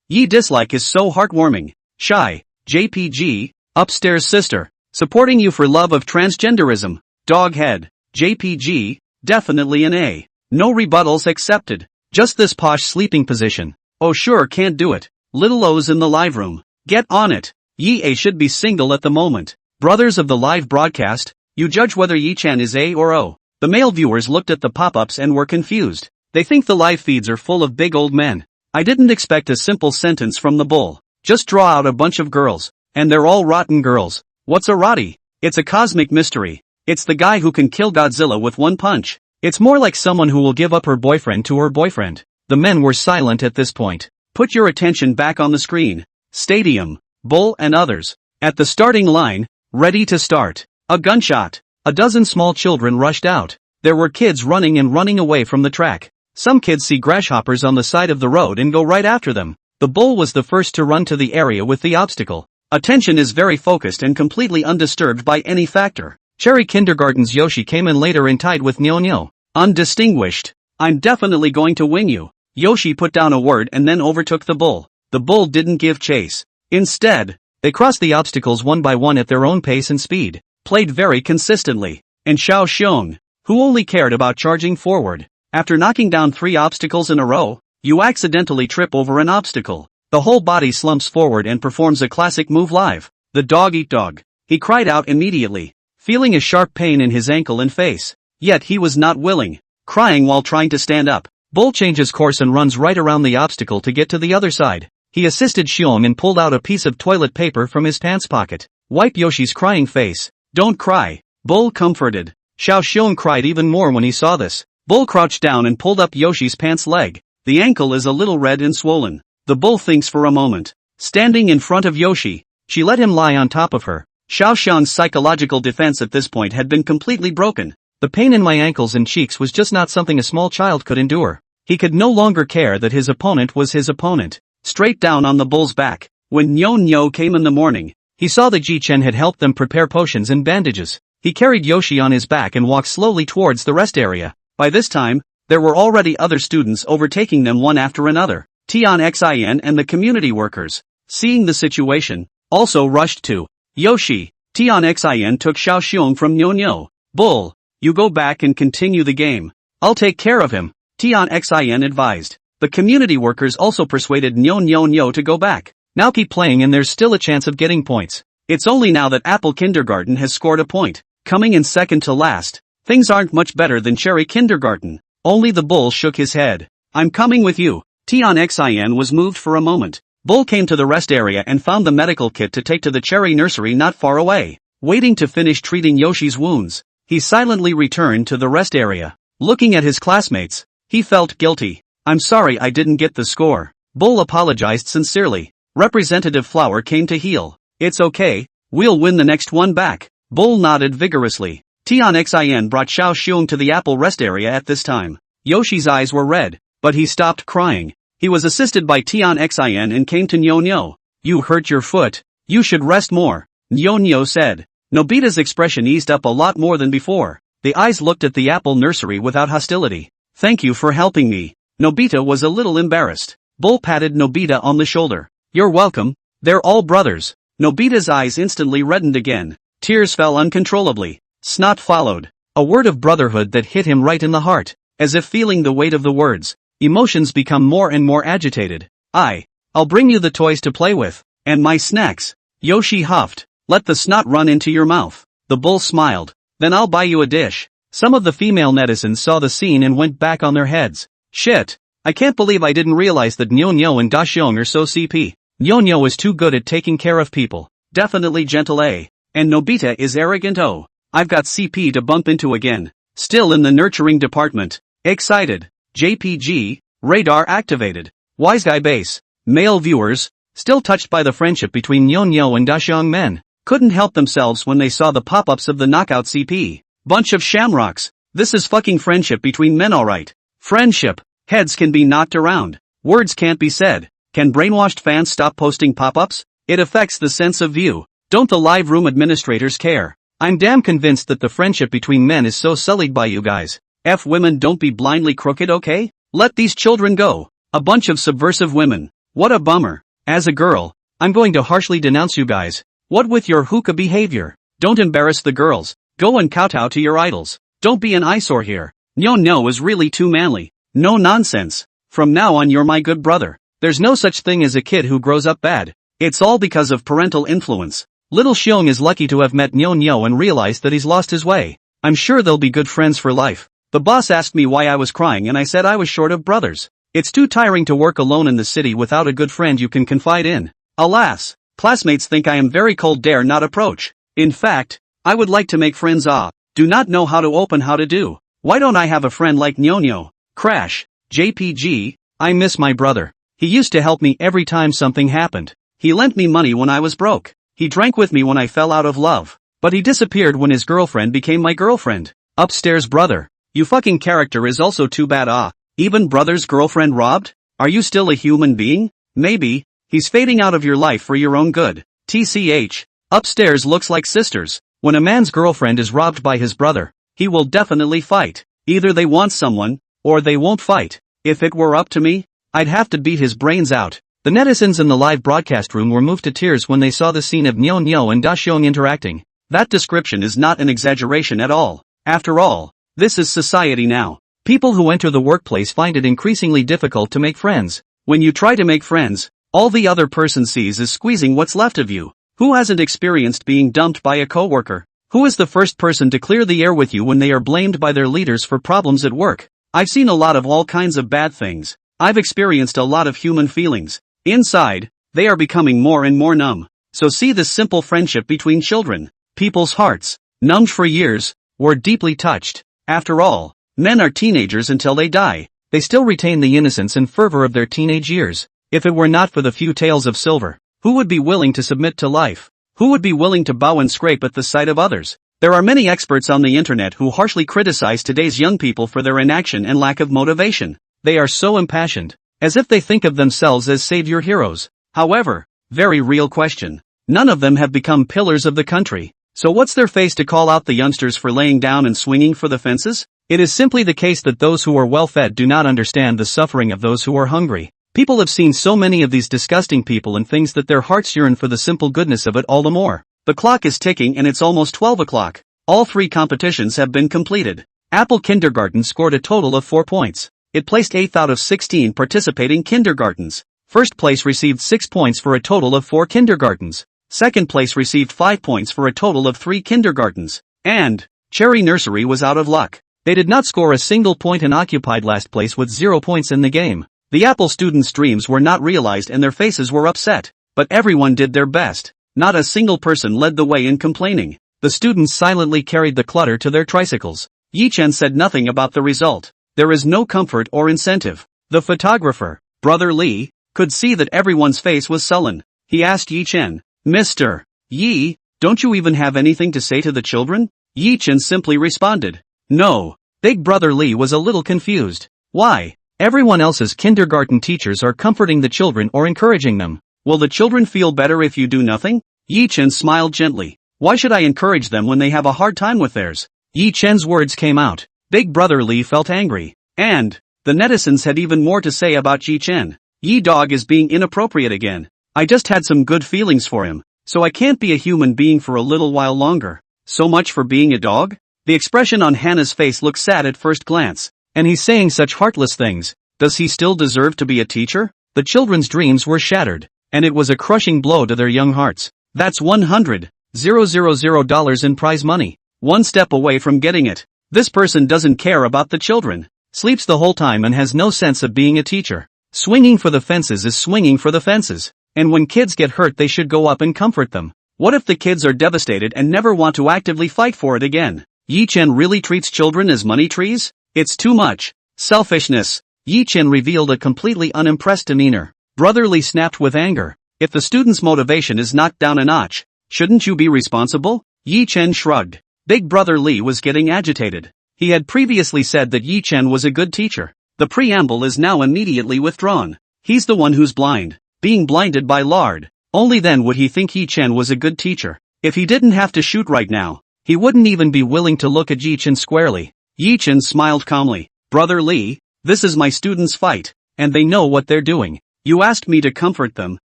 Yi dislike is so heartwarming. Shy. JPG. Upstairs sister. Supporting you for love of transgenderism. Dog head. JPG. Definitely an A. No rebuttals accepted. Just this posh sleeping position. Oh sure, can't do it. Little O's in the live room. Get on it. Yi A should be single at the moment. Brothers of the live broadcast, you judge whether Yi Chen is A or O. The male viewers looked at the pop-ups and were confused. They think the live feeds are full of big old men. I didn't expect a simple sentence from the bull. Just draw out a bunch of girls. And they're all rotten girls. What's a rotty? It's a cosmic mystery. It's the guy who can kill Godzilla with one punch. It's more like someone who will give up her boyfriend to her boyfriend. The men were silent at this point. Put your attention back on the screen. Stadium. Bull and others. At the starting line, ready to start. A gunshot. A dozen small children rushed out. There were kids running and running away from the track. Some kids see grasshoppers on the side of the road and go right after them. The bull was the first to run to the area with the obstacle. Attention is very focused and completely undisturbed by any factor. Cherry Kindergarten's Yoshi came in later and tied with Nyo. Undistinguished. I'm definitely going to win you. Yoshi put down a word and then overtook the bull. The bull didn't give chase. Instead, they crossed the obstacles one by one at their own pace and speed, played very consistently. And Xiao Xiong, who only cared about charging forward. After knocking down 3 obstacles in a row, you accidentally trip over an obstacle. The whole body slumps forward and performs a classic move live. The dog eat dog. He cried out immediately, feeling a sharp pain in his ankle and face. Yet he was not willing, crying while trying to stand up. Bull changes course and runs right around the obstacle to get to the other side. He assisted Xiong and pulled out a piece of toilet paper from his pants pocket. Wipe Yoshi's crying face. Don't cry. Bull comforted. Xiao Xiong cried even more when he saw this. Bull crouched down and pulled up Yoshi's pants leg. The ankle is a little red and swollen. The bull thinks for a moment. Standing in front of Yoshi, she let him lie on top of her. Xiao Xiong's psychological defense at this point had been completely broken. The pain in my ankles and cheeks was just not something a small child could endure. He could no longer care that his opponent was his opponent. Straight down on the bull's back. When Nyo came in the morning, he saw that Ji Chen had helped them prepare potions and bandages. He carried Yoshi on his back and walked slowly towards the rest area. By this time, there were already other students overtaking them one after another. Tian Xin and the community workers, seeing the situation, also rushed to Yoshi. Tian Xin took Xiao Xiong from Nyo. Bull, you go back and continue the game. I'll take care of him, Tian Xin advised. The community workers also persuaded Nyo to go back. Now keep playing and there's still a chance of getting points. It's only now that Apple Kindergarten has scored a point, coming in second to last. Things aren't much better than Cherry Kindergarten. Only the bull shook his head. I'm coming with you. Tian Xin was moved for a moment. Bull came to the rest area and found the medical kit to take to the Cherry Nursery not far away. Waiting to finish treating Yoshi's wounds, he silently returned to the rest area. Looking at his classmates, he felt guilty. I'm sorry I didn't get the score. Bull apologized sincerely. Representative Flower came to heal. It's okay, we'll win the next one back. Bull nodded vigorously. Tian Xin brought Xiao Xiong to the apple rest area at this time. Yoshi's eyes were red, but he stopped crying. He was assisted by Tion Xin and came to Nyo. You hurt your foot. You should rest more, Nyo said. Nobita's expression eased up a lot more than before. The eyes looked at the apple nursery without hostility. Thank you for helping me. Nobita was a little embarrassed. Bull patted Nobita on the shoulder. You're welcome. They're all brothers. Nobita's eyes instantly reddened again. Tears fell uncontrollably. Snot followed. A word of brotherhood that hit him right in the heart. As if feeling the weight of the words, emotions become more and more agitated. I'll bring you the toys to play with. And my snacks. Yoshi huffed. Let the snot run into your mouth. The bull smiled. Then I'll buy you a dish. Some of the female netizens saw the scene and went back on their heads. Shit. I can't believe I didn't realize that Nyo and Daxiong are so CP. Nyo is too good at taking care of people. Definitely gentle A. And Nobita is arrogant O. I've got CP to bump into again. Still in the nurturing department. Excited. JPG. Radar activated. Wise guy base. Male viewers, still touched by the friendship between Nyo and Daxiong men, couldn't help themselves when they saw the pop-ups of the knockout CP. Bunch of shamrocks. This is fucking friendship between men, alright. Friendship. Heads can be knocked around. Words can't be said. Can brainwashed fans stop posting pop-ups? It affects the sense of view. Don't the live room administrators care? I'm damn convinced that the friendship between men is so sullied by you guys. F women, don't be blindly crooked, okay? Let these children go. A bunch of subversive women. What a bummer. As a girl, I'm going to harshly denounce you guys. What with your hookah behavior? Don't embarrass the girls. Go and kowtow to your idols. Don't be an eyesore here. Nyo is really too manly. No nonsense. From now on you're my good brother. There's no such thing as a kid who grows up bad. It's all because of parental influence. Little Xiong is lucky to have met Nyo and realized that he's lost his way. I'm sure they'll be good friends for life. The boss asked me why I was crying and I said I was short of brothers. It's too tiring to work alone in the city without a good friend you can confide in. Alas, classmates think I am very cold, dare not approach. In fact, I would like to make friends. Do not know how to open, how to do. Why don't I have a friend like Nyo? Crash. JPG, I miss my brother. He used to help me every time something happened. He lent me money when I was broke. He drank with me when I fell out of love. But he disappeared when his girlfriend became my girlfriend. Upstairs brother. You fucking character is also too bad. Even brother's girlfriend robbed? Are you still a human being? Maybe. He's fading out of your life for your own good. TCH. Upstairs looks like sisters. When a man's girlfriend is robbed by his brother, he will definitely fight. Either they want someone, or they won't fight. If it were up to me, I'd have to beat his brains out. The netizens in the live broadcast room were moved to tears when they saw the scene of Nyo and Daxiong interacting. That description is not an exaggeration at all. After all, this is society now. People who enter the workplace find it increasingly difficult to make friends. When you try to make friends, all the other person sees is squeezing what's left of you. Who hasn't experienced being dumped by a coworker? Who is the first person to clear the air with you when they are blamed by their leaders for problems at work? I've seen a lot of all kinds of bad things. I've experienced a lot of human feelings. Inside, they are becoming more and more numb. So see this simple friendship between children. People's hearts, numbed for years, were deeply touched. After all, men are teenagers until they die. They still retain the innocence and fervor of their teenage years. If it were not for the few tales of silver, who would be willing to submit to life? Who would be willing to bow and scrape at the sight of others? There are many experts on the internet who harshly criticize today's young people for their inaction and lack of motivation. They are so impassioned, as if they think of themselves as savior heroes. However, very real question. None of them have become pillars of the country. So what's their face to call out the youngsters for laying down and swinging for the fences? It is simply the case that those who are well-fed do not understand the suffering of those who are hungry. People have seen so many of these disgusting people and things that their hearts yearn for the simple goodness of it all the more. The clock is ticking and it's almost 12 o'clock. All 3 competitions have been completed. Apple Kindergarten scored a total of 4 points. It placed 8th out of 16 participating kindergartens. First place received 6 points for a total of 4 kindergartens. Second place received 5 points for a total of 3 kindergartens. And Cherry Nursery was out of luck. They did not score a single point and occupied last place with 0 points in the game. The Apple students' dreams were not realized and their faces were upset. But everyone did their best. Not a single person led the way in complaining. The students silently carried the clutter to their tricycles. Yi-chen said nothing about the result. There is no comfort or incentive. The photographer, Brother Lee, could see that everyone's face was sullen. He asked Yi-chen, Mr. Yi, don't you even have anything to say to the children? Yi-chen simply responded, no. Big Brother Lee was a little confused. Why? Everyone else's kindergarten teachers are comforting the children or encouraging them. Will the children feel better if you do nothing? Yi Chen smiled gently. Why should I encourage them when they have a hard time with theirs? Yi Chen's words came out. Big Brother Li felt angry. And the netizens had even more to say about Yi Chen. Yi dog is being inappropriate again. I just had some good feelings for him, so I can't be a human being for a little while longer. So much for being a dog? The expression on Hannah's face looked sad at first glance. And he's saying such heartless things. Does he still deserve to be a teacher? The children's dreams were shattered, and it was a crushing blow to their young hearts. That's $100,000 in prize money. One step away from getting it. This person doesn't care about the children. Sleeps the whole time and has no sense of being a teacher. Swinging for the fences is swinging for the fences. And when kids get hurt they should go up and comfort them. What if the kids are devastated and never want to actively fight for it again? Yi Chen really treats children as money trees? It's too much. Selfishness. Yi Chen revealed a completely unimpressed demeanor. Brother Li snapped with anger. If the student's motivation is knocked down a notch, shouldn't you be responsible? Yi Chen shrugged. Big Brother Li was getting agitated. He had previously said that Yi Chen was a good teacher. The preamble is now immediately withdrawn. He's the one who's blind. Being blinded by lard. Only then would he think Yi Chen was a good teacher. If he didn't have to shoot right now, he wouldn't even be willing to look at Yi Chen squarely. Yi Chen smiled calmly. Brother Li, this is my students' fight, and they know what they're doing. You asked me to comfort them.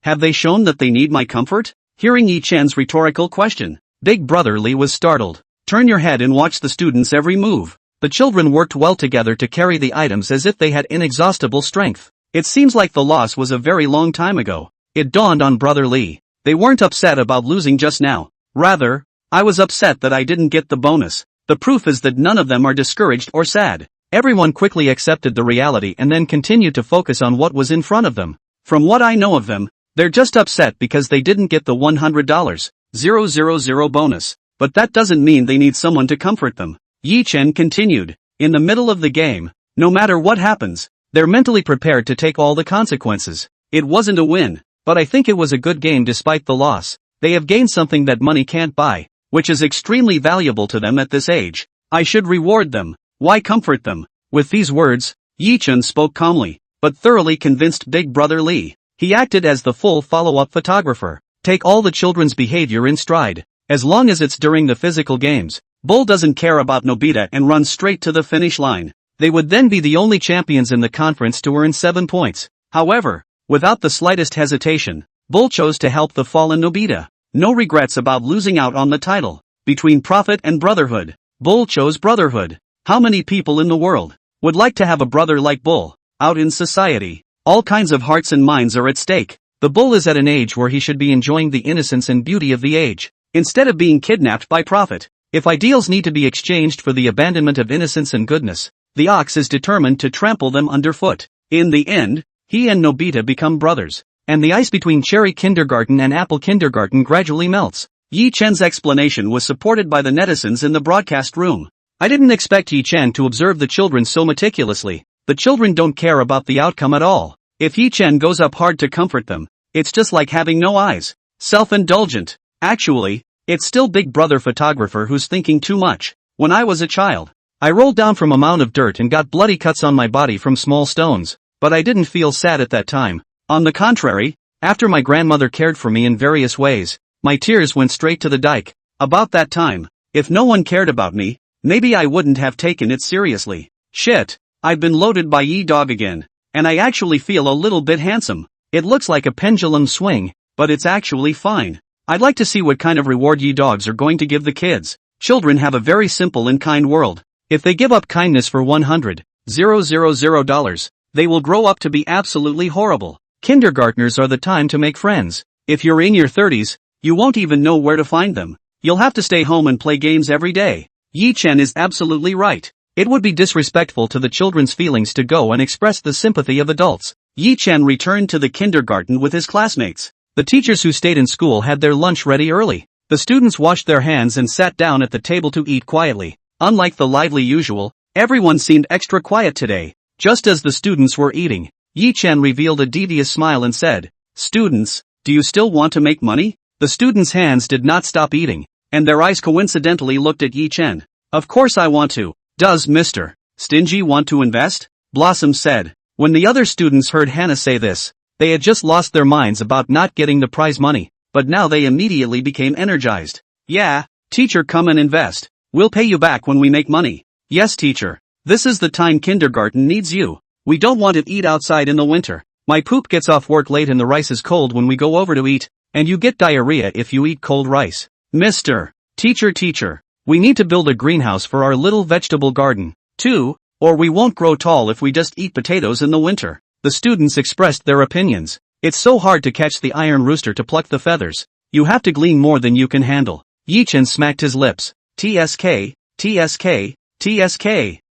Have they shown that they need my comfort? Hearing Yi Chen's rhetorical question, Big Brother Li was startled. Turn your head and watch the students' every move. The children worked well together to carry the items as if they had inexhaustible strength. It seems like the loss was a very long time ago. It dawned on Brother Li. They weren't upset about losing just now. Rather, I was upset that I didn't get the bonus. The proof is that none of them are discouraged or sad. Everyone quickly accepted the reality and then continued to focus on what was in front of them. From what I know of them, they're just upset because they didn't get the $100,000 bonus. But that doesn't mean they need someone to comfort them. Yi Chen continued. In the middle of the game, no matter what happens, they're mentally prepared to take all the consequences. It wasn't a win, but I think it was a good game despite the loss. They have gained something that money can't buy, which is extremely valuable to them at this age. I should reward them. Why comfort them? With these words, Yi Chen spoke calmly, but thoroughly convinced Big Brother Li. He acted as the full follow-up photographer. Take all the children's behavior in stride. As long as it's during the physical games, Bull doesn't care about Nobita and runs straight to the finish line. They would then be the only champions in the conference to earn 7 points. However, without the slightest hesitation, Bull chose to help the fallen Nobita. No regrets about losing out on the title. Between profit and brotherhood, Bull chose brotherhood. How many people in the world would like to have a brother like Bull? Out in society, all kinds of hearts and minds are at stake. The Bull is at an age where he should be enjoying the innocence and beauty of the age, instead of being kidnapped by profit. If ideals need to be exchanged for the abandonment of innocence and goodness, the ox is determined to trample them underfoot. In the end, he and Nobita become brothers, and the ice between Cherry Kindergarten and Apple Kindergarten gradually melts. Yi Chen's explanation was supported by the netizens in the broadcast room. I didn't expect Yi Chen to observe the children so meticulously. The children don't care about the outcome at all. If Yi Chen goes up hard to comfort them, it's just like having no eyes. Self-indulgent. Actually, it's still Big Brother photographer who's thinking too much. When I was a child, I rolled down from a mound of dirt and got bloody cuts on my body from small stones, but I didn't feel sad at that time. On the contrary, after my grandmother cared for me in various ways, my tears went straight to the dike. About that time, if no one cared about me, maybe I wouldn't have taken it seriously. Shit, I've been loaded by Yi-Dog again, and I actually feel a little bit handsome. It looks like a pendulum swing, but it's actually fine. I'd like to see what kind of reward Yi-Dogs are going to give the kids. Children have a very simple and kind world. If they give up kindness for $100,000, they will grow up to be absolutely horrible. Kindergartners are the time to make friends. If you're in your 30s, you won't even know where to find them. You'll have to stay home and play games every day. Yi Chen is absolutely right. It would be disrespectful to the children's feelings to go and express the sympathy of adults. Yi Chen returned to the kindergarten with his classmates. The teachers who stayed in school had their lunch ready early. The students washed their hands and sat down at the table to eat quietly. Unlike the lively usual, everyone seemed extra quiet today. Just as the students were eating, Yi Chen revealed a devious smile and said, "Students, do you still want to make money?" The students' hands did not stop eating, and their eyes coincidentally looked at Yi Chen. "Of course I want to. Does Mr. Stingy want to invest?" Blossom said. When the other students heard Hannah say this, they had just lost their minds about not getting the prize money, but now they immediately became energized. Yeah, teacher, come and invest. We'll pay you back when we make money. Yes, teacher. This is the time kindergarten needs you. We don't want to eat outside in the winter. My poop gets off work late and the rice is cold when we go over to eat, and you get diarrhea if you eat cold rice. Teacher, we need to build a greenhouse for our little vegetable garden, too, or we won't grow tall if we just eat potatoes in the winter. The students expressed their opinions. It's so hard to catch the iron rooster to pluck the feathers. You have to glean more than you can handle. Yi-Chen smacked his lips. TSK.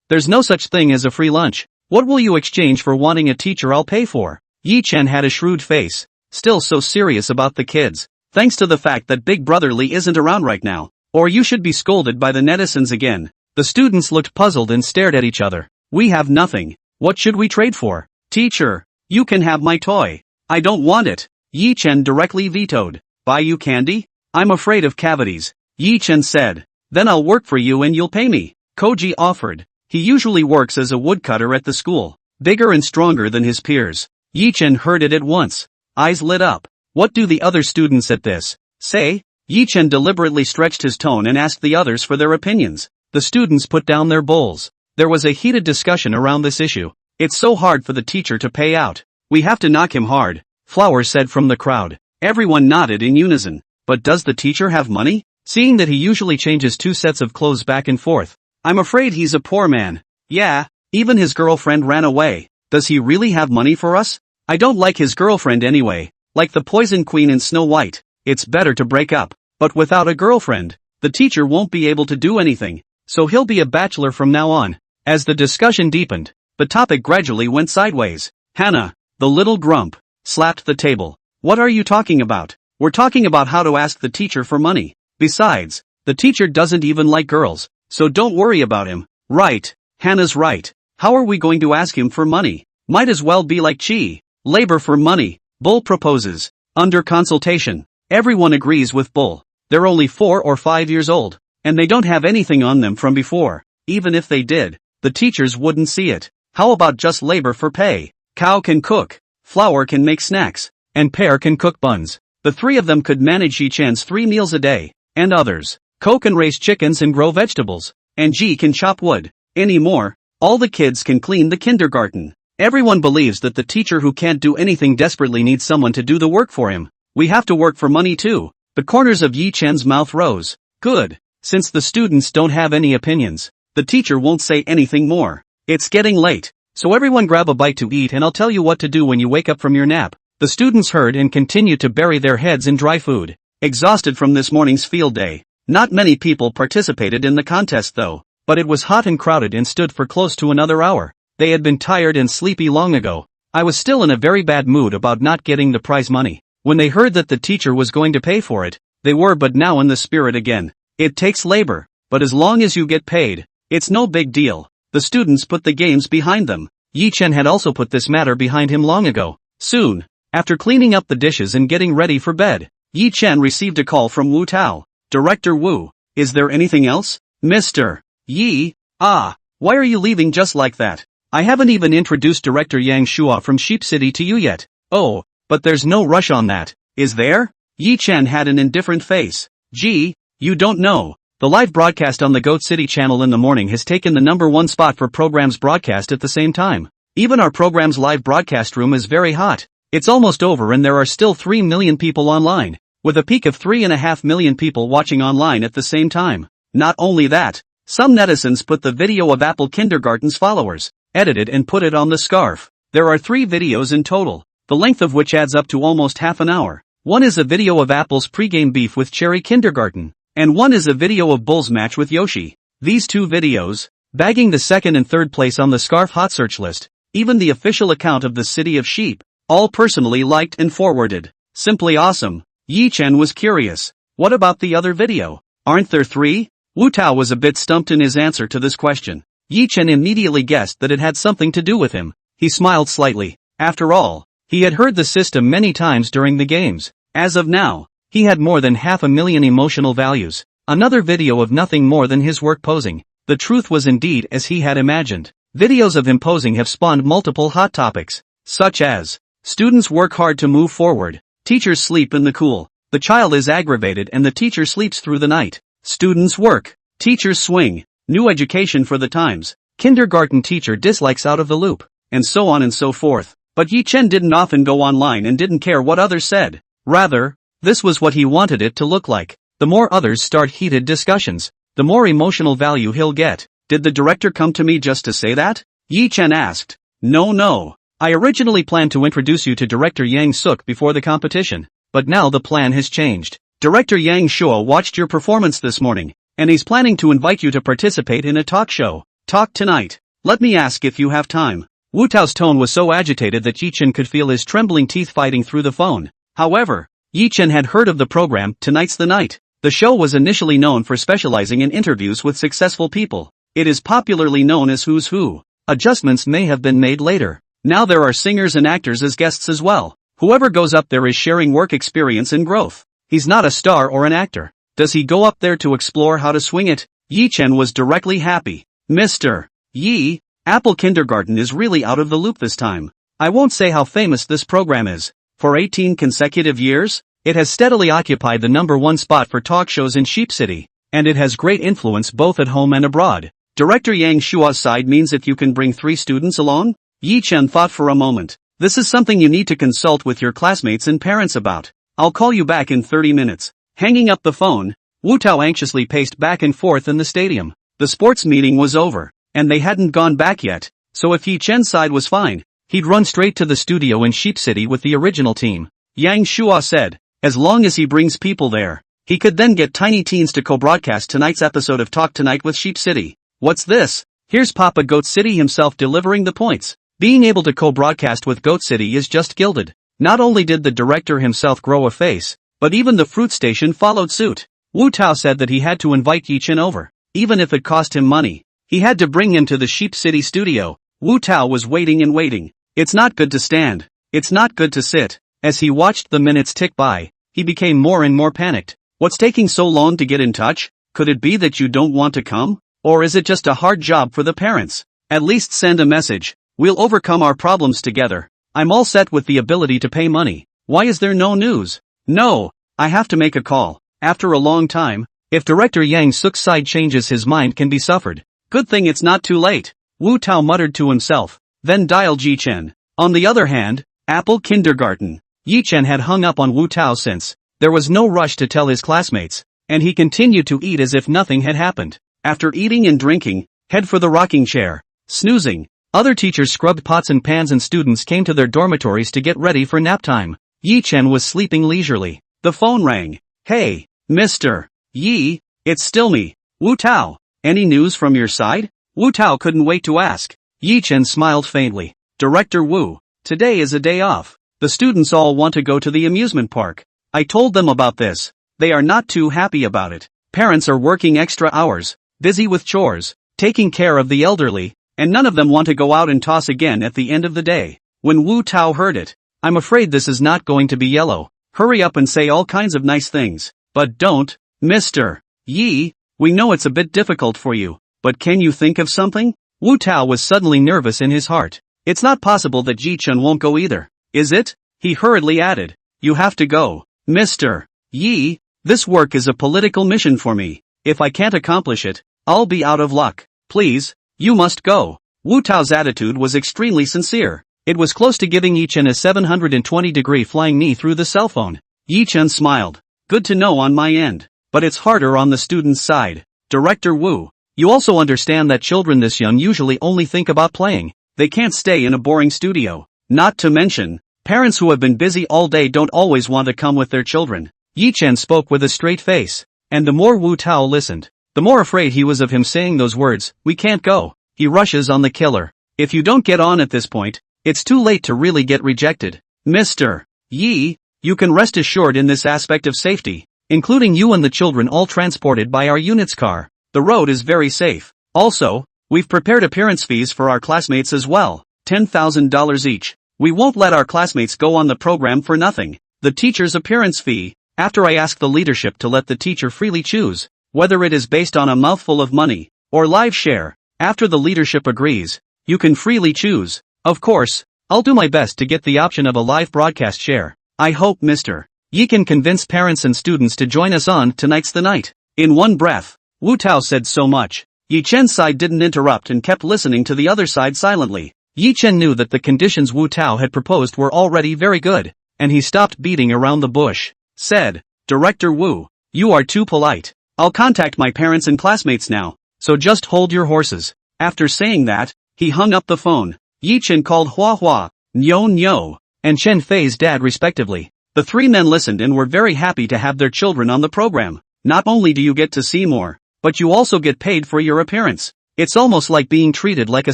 There's no such thing as a free lunch. What will you exchange for wanting a teacher I'll pay for? Yi-Chen had a shrewd face, still so serious about the kids, thanks to the fact that Big Brother Lee isn't around right now. Or you should be scolded by the netizens again. The students looked puzzled and stared at each other. We have nothing. What should we trade for? Teacher, you can have my toy. I don't want it. Yi-Chen directly vetoed. Buy you candy? I'm afraid of cavities. Yi-Chen said. Then I'll work for you and you'll pay me. Koji offered. He usually works as a woodcutter at the school, bigger and stronger than his peers. Yi-Chen heard it at once. Eyes lit up. What do the other students at this say? Yi-Chen deliberately stretched his tone and asked the others for their opinions. The students put down their bowls. There was a heated discussion around this issue. It's so hard for the teacher to pay out. We have to knock him hard, Flower said from the crowd. Everyone nodded in unison. But does the teacher have money? Seeing that he usually changes 2 sets of clothes back and forth. I'm afraid he's a poor man. Yeah, even his girlfriend ran away. Does he really have money for us? I don't like his girlfriend anyway. Like the Poison Queen in Snow White. It's better to break up. But without a girlfriend, the teacher won't be able to do anything. So he'll be a bachelor from now on. As the discussion deepened, the topic gradually went sideways. Hannah, the little grump, slapped the table. What are you talking about? We're talking about how to ask the teacher for money. Besides, the teacher doesn't even like girls. So don't worry about him. Right. Hannah's right. How are we going to ask him for money? Might as well be like Chi. Labor for money. Bull proposes. Under consultation. Everyone agrees with Bull. They're only 4 or 5 years old. And they don't have anything on them from before. Even if they did, the teachers wouldn't see it. How about just labor for pay? Cow can cook. Flower can make snacks. And Pear can cook buns. The 3 of them could manage Yi-Chan's 3 meals a day. And others. Ko can raise chickens and grow vegetables. And Ji can chop wood. Anymore, all the kids can clean the kindergarten. Everyone believes that the teacher who can't do anything desperately needs someone to do the work for him. We have to work for money too. The corners of Yi-Chan's mouth rose. Good. Since the students don't have any opinions, the teacher won't say anything more. It's getting late. So everyone grab a bite to eat and I'll tell you what to do when you wake up from your nap. The students heard and continued to bury their heads in dry food. Exhausted from this morning's field day. Not many people participated in the contest though, but it was hot and crowded and stood for close to another hour. They had been tired and sleepy long ago. I was still in a very bad mood about not getting the prize money. When they heard that the teacher was going to pay for it, they were but now in the spirit again. It takes labor, but as long as you get paid, it's no big deal. The students put the games behind them. Yi-Chen had also put this matter behind him long ago. Soon, after cleaning up the dishes and getting ready for bed, Yi-Chen received a call from Wu Tao. Director Wu, is there anything else? Mr. Yi, why are you leaving just like that? I haven't even introduced Director Yang Shua from Sheep City to you yet. Oh, but there's no rush on that, is there? Yi-Chen had an indifferent face. Gee, you don't know. The live broadcast on the Goat City channel in the morning has taken the #1 spot for programs broadcast at the same time. Even our program's live broadcast room is very hot. It's almost over and there are still 3 million people online. With a peak of 3.5 million people watching online at the same time. Not only that, some netizens put the video of Apple Kindergarten's followers, edited and put it on the scarf. There are 3 videos in total, the length of which adds up to almost half an hour. One is a video of Apple's pregame beef with Cherry Kindergarten, and one is a video of Bull's match with Yoshi. These 2 videos, bagging the 2nd and 3rd place on the scarf hot search list, even the official account of the City of Sheep, all personally liked and forwarded. Simply awesome. Yi-Chen was curious. What about the other video? Aren't there 3? Wu Tao was a bit stumped in his answer to this question. Yi-Chen immediately guessed that it had something to do with him. He smiled slightly. After all, he had heard the system many times during the games. As of now, he had more than 500,000 emotional values. Another video of nothing more than his work posing. The truth was indeed as he had imagined. Videos of him posing have spawned multiple hot topics, such as, students work hard to move forward, teachers sleep in the cool, the child is aggravated and the teacher sleeps through the night, students work, teachers swing, new education for the times, kindergarten teacher dislikes out of the loop, and so on and so forth. But Yi Chen didn't often go online and didn't care what others said. Rather, this was what he wanted it to look like. The more others start heated discussions, the more emotional value he'll get. Did the director come to me just to say that? Yi Chen asked. No. I originally planned to introduce you to director Yang Suk before the competition, but now the plan has changed. Director Yang Shua watched your performance this morning, and he's planning to invite you to participate in a talk show. Talk tonight. Let me ask if you have time. Wu Tao's tone was so agitated that Yi Chen could feel his trembling teeth fighting through the phone. However, Yi Chen had heard of the program, Tonight's the Night. The show was initially known for specializing in interviews with successful people. It is popularly known as Who's Who. Adjustments may have been made later. Now there are singers and actors as guests as well. Whoever goes up there is sharing work experience and growth. He's not a star or an actor. Does he go up there to explore how to swing it? Yi Chen was directly happy. Mr. Yi, Apple Kindergarten is really out of the loop this time. I won't say how famous this program is. For 18 consecutive years, it has steadily occupied the #1 spot for talk shows in Sheep City, and it has great influence both at home and abroad. Director Yang Shua's side means if you can bring 3 students along? Yi Chen thought for a moment. This is something you need to consult with your classmates and parents about. I'll call you back in 30 minutes. Hanging up the phone, Wu Tao anxiously paced back and forth in the stadium. The sports meeting was over, and they hadn't gone back yet, so if Yi Chen's side was fine, he'd run straight to the studio in Sheep City with the original team. Yang Shua said, as long as he brings people there, he could then get Tiny Teens to co-broadcast tonight's episode of Talk Tonight with Sheep City. What's this? Here's Papa Goat City himself delivering the points. Being able to co-broadcast with Goat City is just gilded. Not only did the director himself grow a face, but even the fruit station followed suit. Wu Tao said that he had to invite Yi Chen over, even if it cost him money. He had to bring him to the Sheep City studio. Wu Tao was waiting and waiting. It's not good to stand. It's not good to sit. As he watched the minutes tick by, he became more and more panicked. What's taking so long to get in touch? Could it be that you don't want to come? Or is it just a hard job for the parents? At least send a message. We'll overcome our problems together. I'm all set with the ability to pay money. Why is there no news? No, I have to make a call. After a long time, if director Yang Suk's side changes his mind can be suffered. Good thing it's not too late. Wu Tao muttered to himself, then dialed Yi Chen. On the other hand, Apple Kindergarten. Yi Chen had hung up on Wu Tao since there was no rush to tell his classmates, and he continued to eat as if nothing had happened. After eating and drinking, head for the rocking chair. Snoozing. Other teachers scrubbed pots and pans and students came to their dormitories to get ready for nap time. Yi Chen was sleeping leisurely. The phone rang. Hey, Mr. Yi, it's still me, Wu Tao. Any news from your side? Wu Tao couldn't wait to ask. Yi Chen smiled faintly. Director Wu, today is a day off. The students all want to go to the amusement park. I told them about this. They are not too happy about it. Parents are working extra hours, busy with chores, taking care of the elderly, and none of them want to go out and toss again at the end of the day. When Wu Tao heard it, I'm afraid this is not going to be yellow. Hurry up and say all kinds of nice things. But don't, Mr. Yi, we know it's a bit difficult for you, but can you think of something? Wu Tao was suddenly nervous in his heart. It's not possible that Yi Chen won't go either, is it? He hurriedly added, you have to go. Mr. Yi, this work is a political mission for me. If I can't accomplish it, I'll be out of luck. Please, you must go. Wu Tao's attitude was extremely sincere. It was close to giving Yi Chen a 720-degree flying knee through the cell phone. Yi Chen smiled. Good to know on my end. But it's harder on the student's side. Director Wu, you also understand that children this young usually only think about playing. They can't stay in a boring studio. Not to mention, parents who have been busy all day don't always want to come with their children. Yi Chen spoke with a straight face. And the more Wu Tao listened, the more afraid he was of him saying those words, we can't go. He rushes on the killer. If you don't get on at this point, it's too late to really get rejected. Mr. Yi, you can rest assured in this aspect of safety, including you and the children all transported by our unit's car. The road is very safe. Also, we've prepared appearance fees for our classmates as well, $10,000 each. We won't let our classmates go on the program for nothing. The teacher's appearance fee, after I ask the leadership to let the teacher freely choose, whether it is based on a mouthful of money, or live share, after the leadership agrees, You can freely choose. Of course, I'll do my best to get the option of a live broadcast share. I hope Mr. Yi can convince parents and students to join us on tonight's The Night. In one breath, Wu Tao said so much. Yi Chen's side didn't interrupt and kept listening to the other side silently. Yi Chen knew that the conditions Wu Tao had proposed were already very good, and he stopped beating around the bush. Said, Director Wu, you are too polite. I'll contact my parents and classmates now, so just hold your horses. After saying that, he hung up the phone. Yi Chen called Hua Hua, Nyo Nyo, and Chen Fei's dad respectively. The three men listened and were very happy to have their children on the program. Not only do you get to see more, but you also get paid for your appearance. It's almost like being treated like a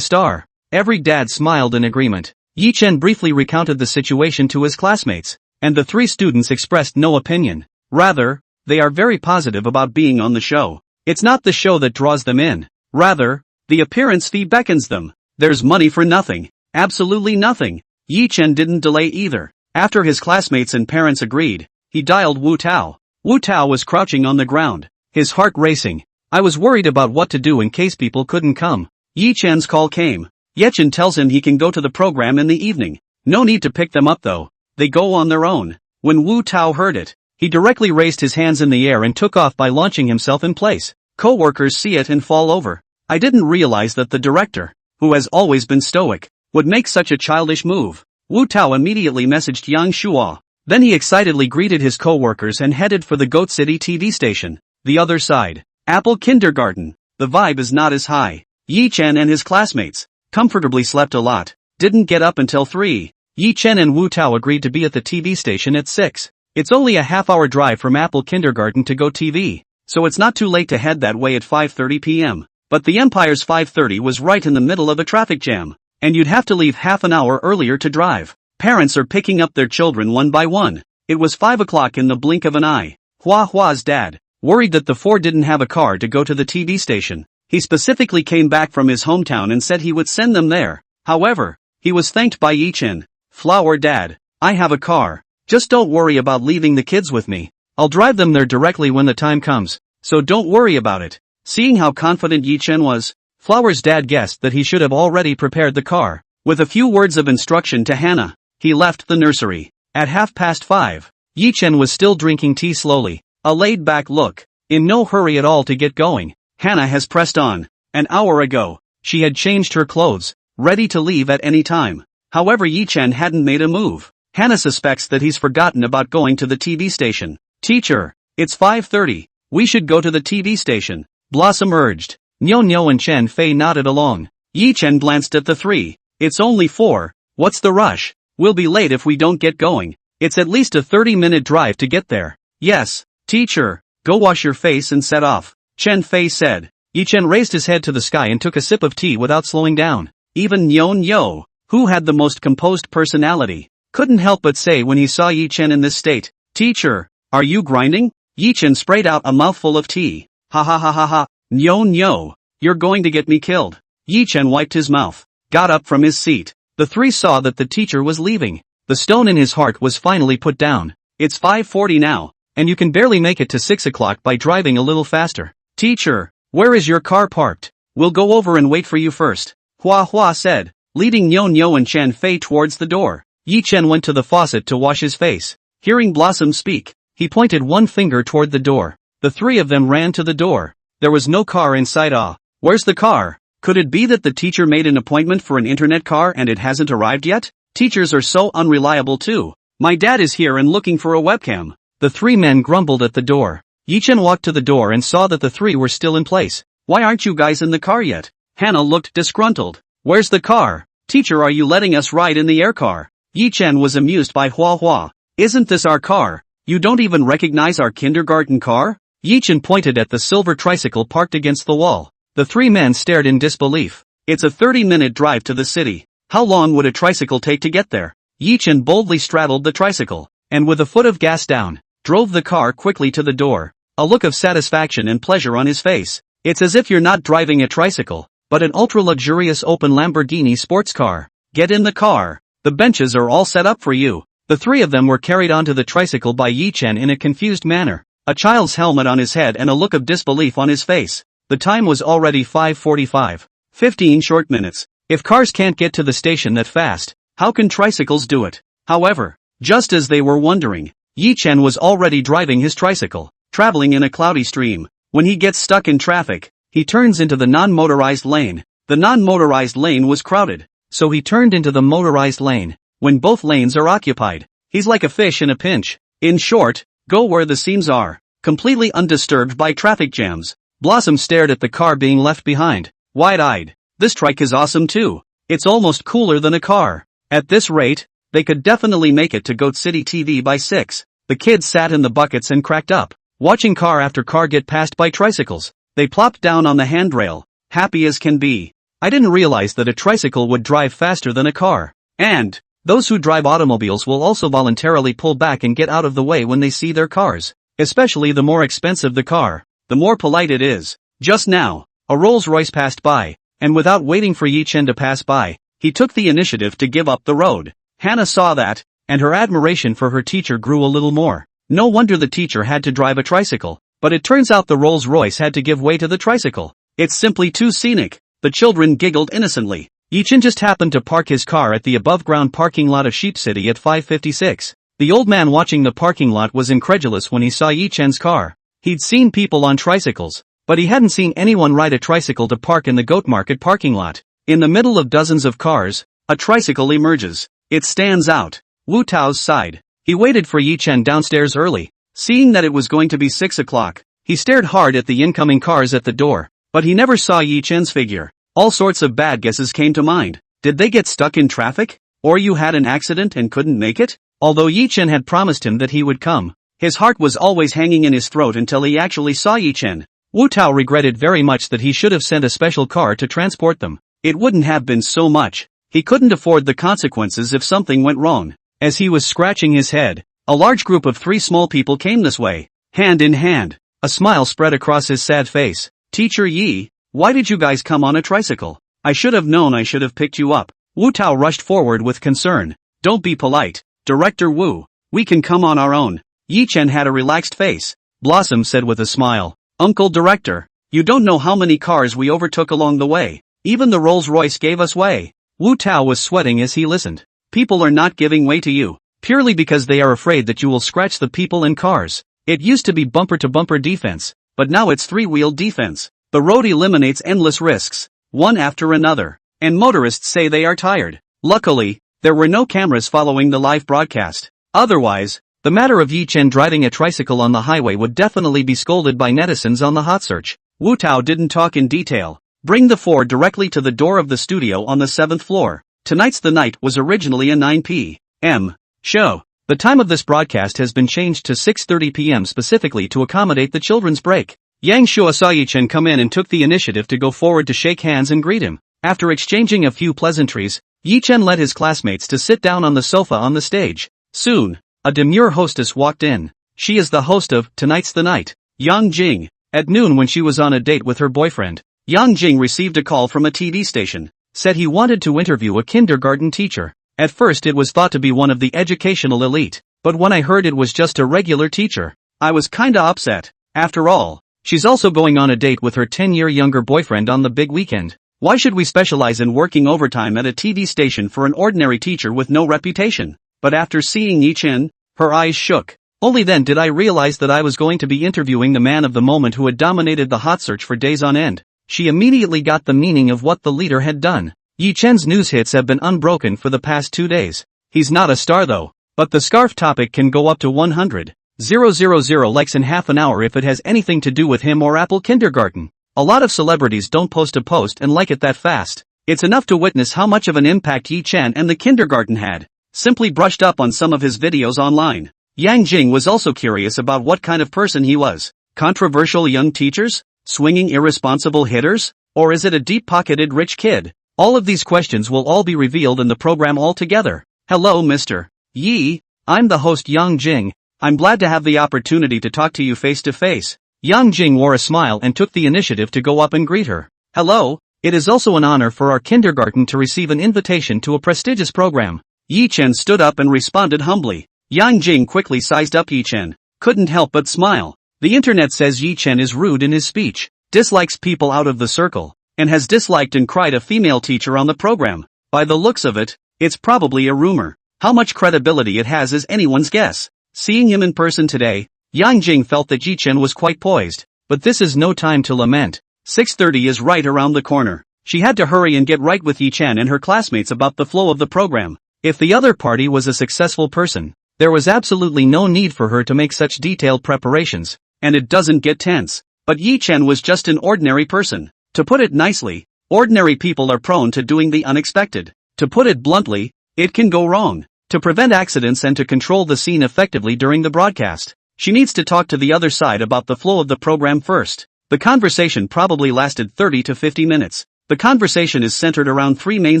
star. Every dad smiled in agreement. Yi Chen briefly recounted the situation to his classmates, and the three students expressed no opinion. Rather, they are very positive about being on the show. It's not the show that draws them in. Rather, the appearance fee beckons them. There's money for nothing. Absolutely nothing. Yi Chen didn't delay either. After his classmates and parents agreed, he dialed Wu Tao. Wu Tao was crouching on the ground, his heart racing. I was worried about what to do in case people couldn't come. Yi Chen's call came. Ye Chen tells him he can go to the program in the evening. No need to pick them up though. They go on their own. When Wu Tao heard it, he directly raised his hands in the air and took off by launching himself in place. Co-workers see it and fall over. I didn't realize that the director, who has always been stoic, would make such a childish move. Wu Tao immediately messaged Yang Shuo. Then he excitedly greeted his co-workers and headed for the Goat City TV station. The other side. Apple Kindergarten. The vibe is not as high. Yi Chen and his classmates comfortably slept a lot. Didn't get up until 3. Yi Chen and Wu Tao agreed to be at the TV station at 6. It's only a half-hour drive from Apple Kindergarten to Go TV, so it's not too late to head that way at 5:30 p.m. But the Empire's 5:30 was right in the middle of a traffic jam, and you'd have to leave half an hour earlier to drive. Parents are picking up their children one by one. It was 5 o'clock in the blink of an eye. Hua Hua's dad, worried that the four didn't have a car to go to the TV station. He specifically came back from his hometown and said he would send them there. However, he was thanked by Yi Chen. Flower dad, I have a car. Just don't worry about leaving the kids with me. I'll drive them there directly when the time comes, so don't worry about it. Seeing how confident Yi Chen was, Flower's dad guessed that he should have already prepared the car. With a few words of instruction to Hannah, he left the nursery. At 5:30, Yi Chen was still drinking tea slowly, a laid-back look, in no hurry at all to get going. Hannah has pressed on. An hour ago, she had changed her clothes, ready to leave at any time. However, Yi Chen hadn't made a move. Hannah suspects that he's forgotten about going to the TV station. Teacher, it's 5:30. We should go to the TV station, Blossom urged. Nyo Nyo and Chen Fei nodded along. Yi Chen glanced at the three. It's only 4. What's the rush? We'll be late if we don't get going. It's at least a 30-minute drive to get there. Yes, teacher. Go wash your face and set off, Chen Fei said. Yi Chen raised his head to the sky and took a sip of tea without slowing down. Even Nyo Nyo, who had the most composed personality, couldn't help but say when he saw Yi Chen in this state, Teacher, are you grinding? Yi Chen sprayed out a mouthful of tea. Ha ha ha ha ha, Nyo Nyo, you're going to get me killed. Yi Chen wiped his mouth, got up from his seat. The three saw that the teacher was leaving. The stone in his heart was finally put down. It's 5:40 now, and you can barely make it to 6 o'clock by driving a little faster. Teacher, where is your car parked? We'll go over and wait for you first, Hua Hua said, leading Nyo Nyo and Chen Fei towards the door. Yi Chen went to the faucet to wash his face. Hearing Blossom speak, he pointed one finger toward the door. The three of them ran to the door. There was no car inside. Where's the car? Could it be that the teacher made an appointment for an internet car and it hasn't arrived yet? Teachers are so unreliable too. My dad is here and looking for a webcam. The three men grumbled at the door. Yi Chen walked to the door and saw that the three were still in place. Why aren't you guys in the car yet? Hannah looked disgruntled. Where's the car? Teacher, are you letting us ride in the air car? Yi Chen was amused by Hua Hua. Isn't this our car? You don't even recognize our kindergarten car? Yi Chen pointed at the silver tricycle parked against the wall. The three men stared in disbelief. It's a 30-minute drive to the city. How long would a tricycle take to get there? Yi Chen boldly straddled the tricycle, and with a foot of gas down, drove the car quickly to the door, a look of satisfaction and pleasure on his face. It's as if you're not driving a tricycle, but an ultra-luxurious open Lamborghini sports car. Get in the car. The benches are all set up for you. The three of them were carried onto the tricycle by Yi Chen in a confused manner, a child's helmet on his head and a look of disbelief on his face. The time was already 5:45. 15 short minutes. If cars can't get to the station that fast, how can tricycles do it? However, just as they were wondering, Yi-Chen was already driving his tricycle, traveling in a cloudy stream. When he gets stuck in traffic, he turns into the non-motorized lane. The non-motorized lane was crowded, so he turned into the motorized lane. When both lanes are occupied, he's like a fish in a pinch. In short, go where the seams are. Completely undisturbed by traffic jams, Blossom stared at the car being left behind, wide-eyed. This trike is awesome too. It's almost cooler than a car. At this rate, they could definitely make it to Goat City TV by 6. The kids sat in the buckets and cracked up, watching car after car get passed by tricycles. They plopped down on the handrail, happy as can be. I didn't realize that a tricycle would drive faster than a car. And those who drive automobiles will also voluntarily pull back and get out of the way when they see their cars. Especially the more expensive the car, the more polite it is. Just now, a Rolls-Royce passed by, and without waiting for Yi-Chen to pass by, he took the initiative to give up the road. Hannah saw that, and her admiration for her teacher grew a little more. No wonder the teacher had to drive a tricycle, but it turns out the Rolls-Royce had to give way to the tricycle. It's simply too scenic. The children giggled innocently. Yi-Chen just happened to park his car at the above-ground parking lot of Sheep City at 5:56. The old man watching the parking lot was incredulous when he saw Yi-Chen's car. He'd seen people on tricycles, but he hadn't seen anyone ride a tricycle to park in the Goat Market parking lot. In the middle of dozens of cars, a tricycle emerges. It stands out. Wu Tao's sighed. He waited for Yi-Chen downstairs early. Seeing that it was going to be 6 o'clock, he stared hard at the incoming cars at the door, but he never saw Yi-Chen's figure. All sorts of bad guesses came to mind. Did they get stuck in traffic? Or you had an accident and couldn't make it? Although Yi-Chen had promised him that he would come, his heart was always hanging in his throat until he actually saw Yi-Chen. Wu Tao regretted very much that he should have sent a special car to transport them. It wouldn't have been so much. He couldn't afford the consequences if something went wrong. As he was scratching his head, a large group of 3 small people came this way, hand in hand. A smile spread across his sad face. Teacher Yi, why did you guys come on a tricycle? I should have known I should have picked you up. Wu Tao rushed forward with concern. Don't be polite, Director Wu. We can come on our own. Yi-Chen had a relaxed face. Blossom said with a smile. Uncle Director, you don't know how many cars we overtook along the way. Even the Rolls-Royce gave us way. Wu Tao was sweating as he listened. People are not giving way to you, purely because they are afraid that you will scratch the people and cars. It used to be bumper-to-bumper defense, but now it's 3-wheeled defense. The road eliminates endless risks, one after another, and motorists say they are tired. Luckily, there were no cameras following the live broadcast. Otherwise, the matter of Yi-Chen driving a tricycle on the highway would definitely be scolded by netizens on the hot search. Wu Tao didn't talk in detail. Bring the 4 directly to the door of the studio on the 7th floor. Tonight's The Night was originally a 9 p.m. show. The time of this broadcast has been changed to 6:30 p.m. specifically to accommodate the children's break. Yang Shua saw Yi-Chen come in and took the initiative to go forward to shake hands and greet him. After exchanging a few pleasantries, Yi-Chen led his classmates to sit down on the sofa on the stage. Soon, a demure hostess walked in. She is the host of Tonight's the Night, Yang Jing. At noon when she was on a date with her boyfriend, Yang Jing received a call from a TV station. Said he wanted to interview a kindergarten teacher. At first it was thought to be one of the educational elite, but when I heard it was just a regular teacher, I was kinda upset. After all, she's also going on a date with her 10-year younger boyfriend on the big weekend. Why should we specialize in working overtime at a TV station for an ordinary teacher with no reputation? But after seeing Yi-Chen, her eyes shook. Only then did I realize that I was going to be interviewing the man of the moment who had dominated the hot search for days on end. She immediately got the meaning of what the leader had done. Yi-Chen's news hits have been unbroken for the past 2 days. He's not a star though, but the scarf topic can go up to 100,000 likes in half an hour if it has anything to do with him or Apple Kindergarten. A lot of celebrities don't post a post and like it that fast. It's enough to witness how much of an impact Yi-Chen and the kindergarten had. Simply brushed up on some of his videos online. Yang Jing was also curious about what kind of person he was. Controversial young teachers? Swinging irresponsible hitters? Or is it a deep-pocketed rich kid? All of these questions will all be revealed in the program altogether. Hello Mr. Yi, I'm the host Yang Jing. I'm glad to have the opportunity to talk to you face to face. Yang Jing wore a smile and took the initiative to go up and greet her. Hello, it is also an honor for our kindergarten to receive an invitation to a prestigious program. Yi-Chen stood up and responded humbly. Yang Jing quickly sized up Yi-Chen. Couldn't help but smile. The internet says Yi-Chen is rude in his speech, dislikes people out of the circle, and has disliked and cried a female teacher on the program. By the looks of it, it's probably a rumor. How much credibility it has is anyone's guess. Seeing him in person today, Yang Jing felt that Yi Chen was quite poised. But this is no time to lament. 6:30 is right around the corner. She had to hurry and get right with Yi Chen and her classmates about the flow of the program. If the other party was a successful person, there was absolutely no need for her to make such detailed preparations, and it doesn't get tense. But Yi Chen was just an ordinary person. To put it nicely, ordinary people are prone to doing the unexpected. To put it bluntly, it can go wrong. To prevent accidents and to control the scene effectively during the broadcast, she needs to talk to the other side about the flow of the program first. The conversation probably lasted 30 to 50 minutes. The conversation is centered around three main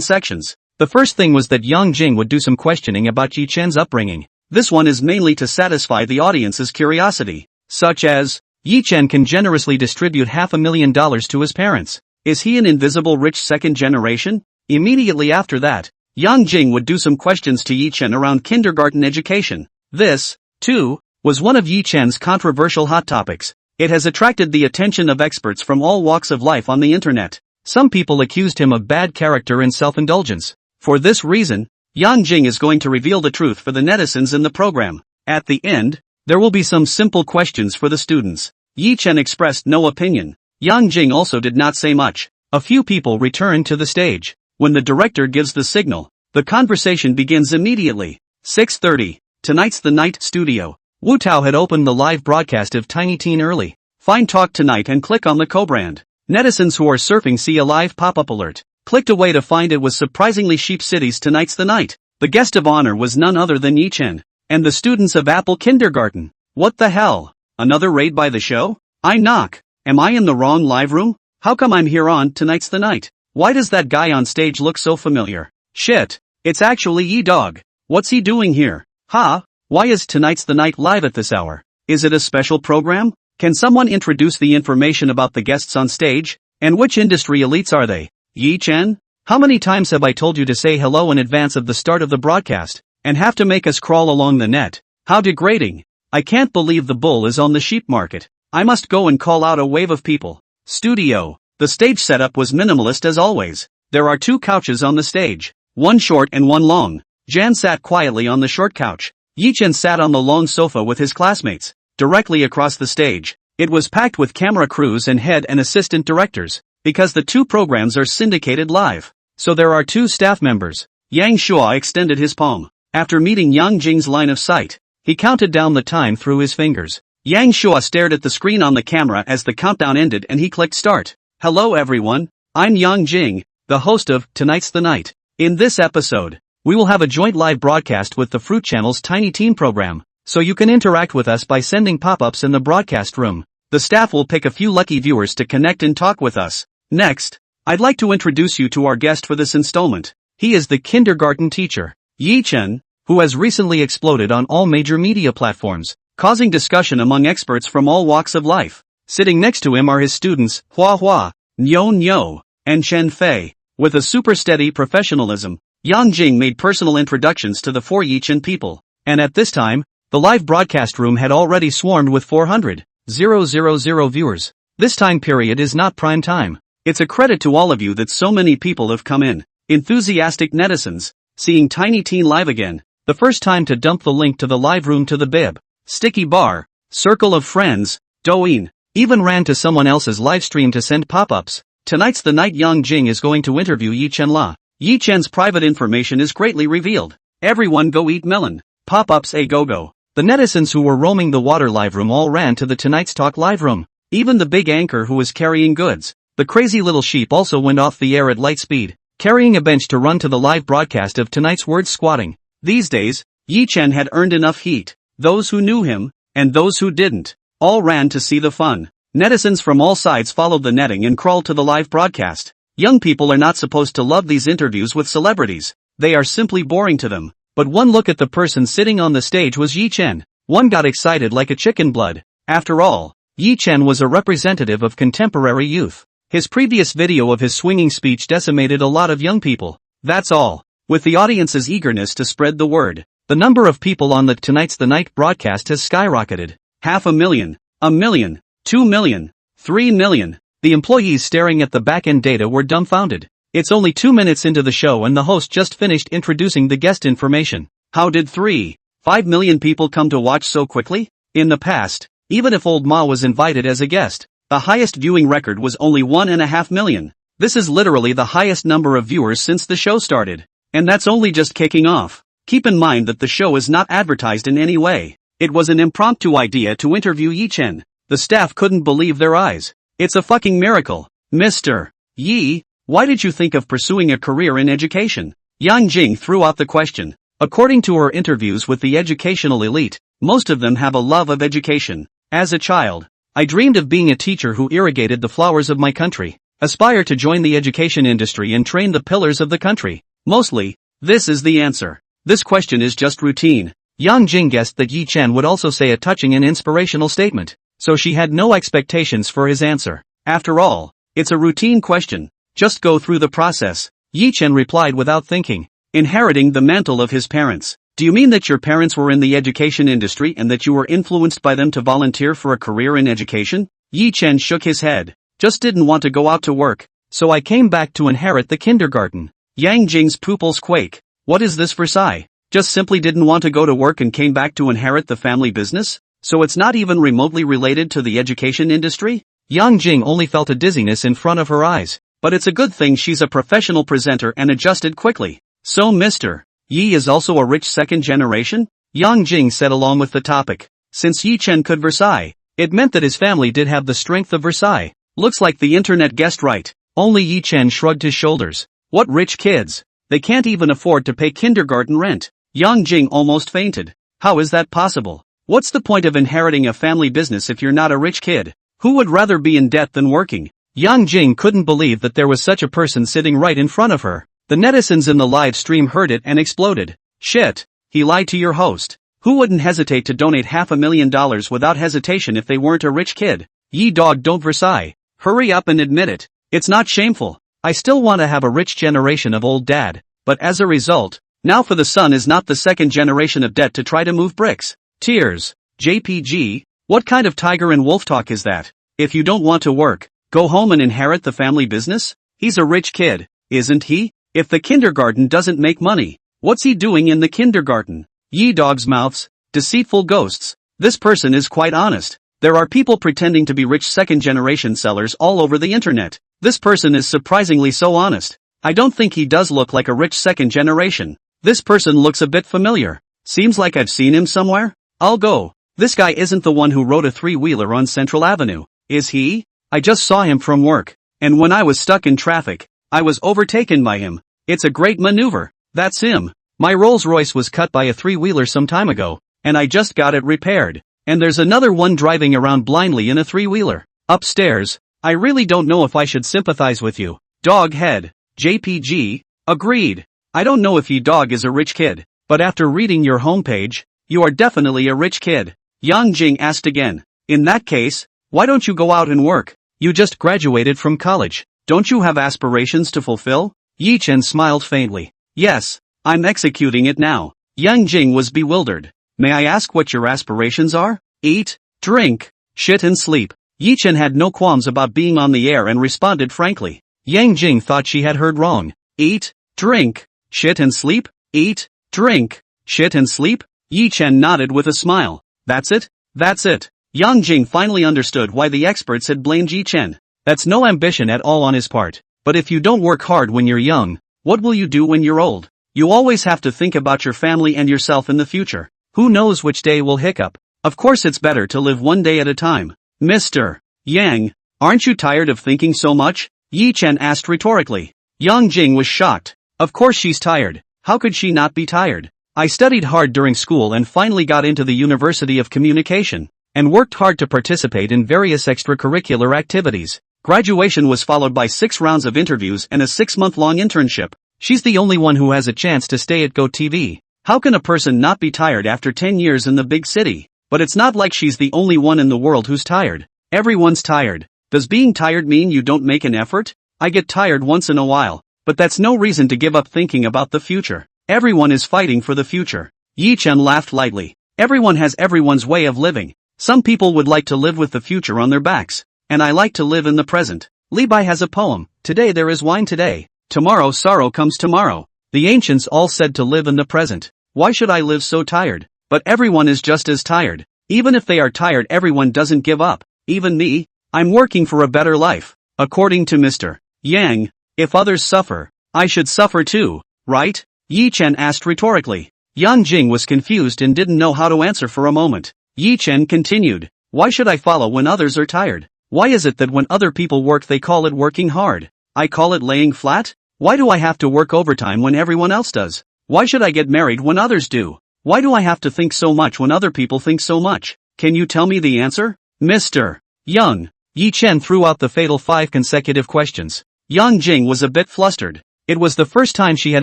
sections. The first thing was that Yang Jing would do some questioning about Yi Chen's upbringing. This one is mainly to satisfy the audience's curiosity, such as, Yi Chen can generously distribute $500,000 to his parents. Is he an invisible rich second generation? Immediately after that, Yang Jing would do some questions to Yi Chen around kindergarten education. This, too, was one of Yi Chen's controversial hot topics. It has attracted the attention of experts from all walks of life on the internet. Some people accused him of bad character and self-indulgence. For this reason, Yang Jing is going to reveal the truth for the netizens in the program. At the end, there will be some simple questions for the students. Yi Chen expressed no opinion. Yang Jing also did not say much. A few people returned to the stage. When the director gives the signal, the conversation begins immediately. 6:30. Tonight's the night. Studio. Wu Tao had opened the live broadcast of Tiny Teen early. Find Talk Tonight and click on the co-brand. Netizens who are surfing see a live pop-up alert. Clicked away to find it was surprisingly Sheep City's Tonight's the Night. The guest of honor was none other than Yi Chen, and the students of Apple Kindergarten. What the hell? Another raid by the show? I knock. Am I in the wrong live room? How come I'm here on Tonight's the Night? Why does that guy on stage look so familiar? Shit. It's actually Yi Dog. What's he doing here? Ha? Why is Tonight's the Night live at this hour? Is it a special program? Can someone introduce the information about the guests on stage? And which industry elites are they? Yi Chen? How many times have I told you to say hello in advance of the start of the broadcast, and have to make us crawl along the net? How degrading. I can't believe the bull is on the sheep market. I must go and call out a wave of people. Studio. The stage setup was minimalist as always. There are two couches on the stage, one short and one long. Jan sat quietly on the short couch. Yi Chen sat on the long sofa with his classmates. Directly across the stage, it was packed with camera crews and head and assistant directors, because the two programs are syndicated live. So there are two staff members. Yang Shua extended his palm. After meeting Yang Jing's line of sight, he counted down the time through his fingers. Yang Shua stared at the screen on the camera as the countdown ended and he clicked start. Hello everyone, I'm Yang Jing, the host of Tonight's the Night. In this episode, we will have a joint live broadcast with the Fruit Channel's Tiny Teen program, so you can interact with us by sending pop-ups in the broadcast room. The staff will pick a few lucky viewers to connect and talk with us. Next, I'd like to introduce you to our guest for this installment. He is the kindergarten teacher, Yi Chen, who has recently exploded on all major media platforms, causing discussion among experts from all walks of life. Sitting next to him are his students, Hua Hua, Nyo Nyo, and Chen Fei. With a super steady professionalism, Yang Jing made personal introductions to the four Yi Chen people, and at this time, the live broadcast room had already swarmed with 400,000 viewers. This time period is not prime time. It's a credit to all of you that so many people have come in. Enthusiastic netizens, seeing Tiny Teen live again. The first time to dump the link to the live room to the Bib, Sticky Bar, Circle of Friends, Douyin, even ran to someone else's live stream to send pop-ups. Tonight's the night Yang Jing is going to interview Yi Chen La. Yi Chen's private information is greatly revealed. Everyone go eat melon. Pop-ups a go-go. The netizens who were roaming the water live room all ran to the Tonight's Talk live room. Even the big anchor who was carrying goods. The crazy little sheep also went off the air at light speed, carrying a bench to run to the live broadcast of tonight's word squatting. These days, Yi Chen had earned enough heat. Those who knew him, and those who didn't, all ran to see the fun. Netizens from all sides followed the netting and crawled to the live broadcast. Young people are not supposed to love these interviews with celebrities. They are simply boring to them. But one look at the person sitting on the stage was Yi Chen. One got excited like a chicken blood. After all, Yi Chen was a representative of contemporary youth. His previous video of his swinging speech decimated a lot of young people. That's all. With the audience's eagerness to spread the word, the number of people on the Tonight's the Night broadcast has skyrocketed. 500,000, 1 million, 2 million, 3 million. The employees staring at the back-end data were dumbfounded. It's only 2 minutes into the show and the host just finished introducing the guest information. How did 3.5 million people come to watch so quickly? In the past, even if Old Ma was invited as a guest, the highest viewing record was only 1.5 million. This is literally the highest number of viewers since the show started. And that's only just kicking off. Keep in mind that the show is not advertised in any way. It was an impromptu idea to interview Yi Chen. The staff couldn't believe their eyes. It's a fucking miracle. Mr. Yi, why did you think of pursuing a career in education? Yang Jing threw out the question. According to her interviews with the educational elite, most of them have a love of education. As a child, I dreamed of being a teacher who irrigated the flowers of my country. Aspire to join the education industry and train the pillars of the country. Mostly, this is the answer. This question is just routine. Yang Jing guessed that Yi Chen would also say a touching and inspirational statement, so she had no expectations for his answer. After all, it's a routine question. Just go through the process. Yi Chen replied without thinking. Inheriting the mantle of his parents. Do you mean that your parents were in the education industry and that you were influenced by them to volunteer for a career in education? Yi Chen shook his head. Just didn't want to go out to work, so I came back to inherit the kindergarten. Yang Jing's pupils quake. What is this Versailles? Just simply didn't want to go to work and came back to inherit the family business? So it's not even remotely related to the education industry? Yang Jing only felt a dizziness in front of her eyes. But it's a good thing she's a professional presenter and adjusted quickly. So Mr. Yi is also a rich second generation? Yang Jing said along with the topic. Since Yi Chen could Versailles, it meant that his family did have the strength of Versailles. Looks like the internet guessed right. Only Yi Chen shrugged his shoulders. What rich kids? They can't even afford to pay kindergarten rent. Yang Jing almost fainted. How is that possible? What's the point of inheriting a family business if you're not a rich kid? Who would rather be in debt than working? Yang Jing couldn't believe that there was such a person sitting right in front of her. The netizens in the live stream heard it and exploded. Shit, he lied to your host. Who wouldn't hesitate to donate $500,000 without hesitation if they weren't a rich kid? Ye dog don't Versailles. Hurry up and admit it. It's not shameful. I still want to have a rich generation of old dad, but as a result, now for the son is not the second generation of debt to try to move bricks. Tears. JPG, what kind of tiger and wolf talk is that? If you don't want to work, go home and inherit the family business? He's a rich kid, isn't he? If the kindergarten doesn't make money, what's he doing in the kindergarten? Ye dogs' mouths, deceitful ghosts. This person is quite honest. There are people pretending to be rich second-generation sellers all over the internet. This person is surprisingly so honest. I don't think he does look like a rich second generation. This person looks a bit familiar. Seems like I've seen him somewhere. I'll go. This guy isn't the one who rode a three-wheeler on Central Avenue, is he? I just saw him from work, and when I was stuck in traffic, I was overtaken by him. It's a great maneuver. That's him. My Rolls-Royce was cut by a three-wheeler some time ago, and I just got it repaired. And there's another one driving around blindly in a three-wheeler. Upstairs. I really don't know if I should sympathize with you. Dog head. JPG. Agreed. I don't know if you dog is a rich kid, but after reading your homepage, you are definitely a rich kid. Yang Jing asked again. In that case, why don't you go out and work? You just graduated from college. Don't you have aspirations to fulfill? Yi Chen smiled faintly. Yes, I'm executing it now. Yang Jing was bewildered. May I ask what your aspirations are? Eat, drink, shit and sleep. Yi Chen had no qualms about being on the air and responded frankly. Yang Jing thought she had heard wrong. Eat, drink, shit and sleep? Eat, drink, shit and sleep? Yi Chen nodded with a smile. That's it? That's it. Yang Jing finally understood why the experts had blamed Yi Chen. That's no ambition at all on his part. But if you don't work hard when you're young, what will you do when you're old? You always have to think about your family and yourself in the future. Who knows which day will hiccup? Of course it's better to live one day at a time. Mr. Yang, aren't you tired of thinking so much? Yi Chen asked rhetorically. Yang Jing was shocked. Of course she's tired. How could she not be tired? I studied hard during school and finally got into the University of Communication, and worked hard to participate in various extracurricular activities. Graduation was followed by 6 rounds of interviews and a 6-month-long internship. She's the only one who has a chance to stay at GoTV. How can a person not be tired after 10 years in the big city? But it's not like she's the only one in the world who's tired. Everyone's tired. Does being tired mean you don't make an effort? I get tired once in a while, but that's no reason to give up thinking about the future. Everyone is fighting for the future. Yi Chen laughed lightly. Everyone has everyone's way of living. Some people would like to live with the future on their backs, and I like to live in the present. Li Bai has a poem, today there is wine today, tomorrow sorrow comes tomorrow. The ancients all said to live in the present. Why should I live so tired? But everyone is just as tired. Even if they are tired, everyone doesn't give up. Even me, I'm working for a better life. According to Mr. Yang, if others suffer, I should suffer too, right? Yi Chen asked rhetorically. Yang Jing was confused and didn't know how to answer for a moment. Yi Chen continued, why should I follow when others are tired? Why is it that when other people work they call it working hard? I call it laying flat? Why do I have to work overtime when everyone else does? Why should I get married when others do? Why do I have to think so much when other people think so much? Can you tell me the answer? Mr. Yang. Yi Chen threw out the fatal 5 consecutive questions. Yang Jing was a bit flustered. It was the first time she had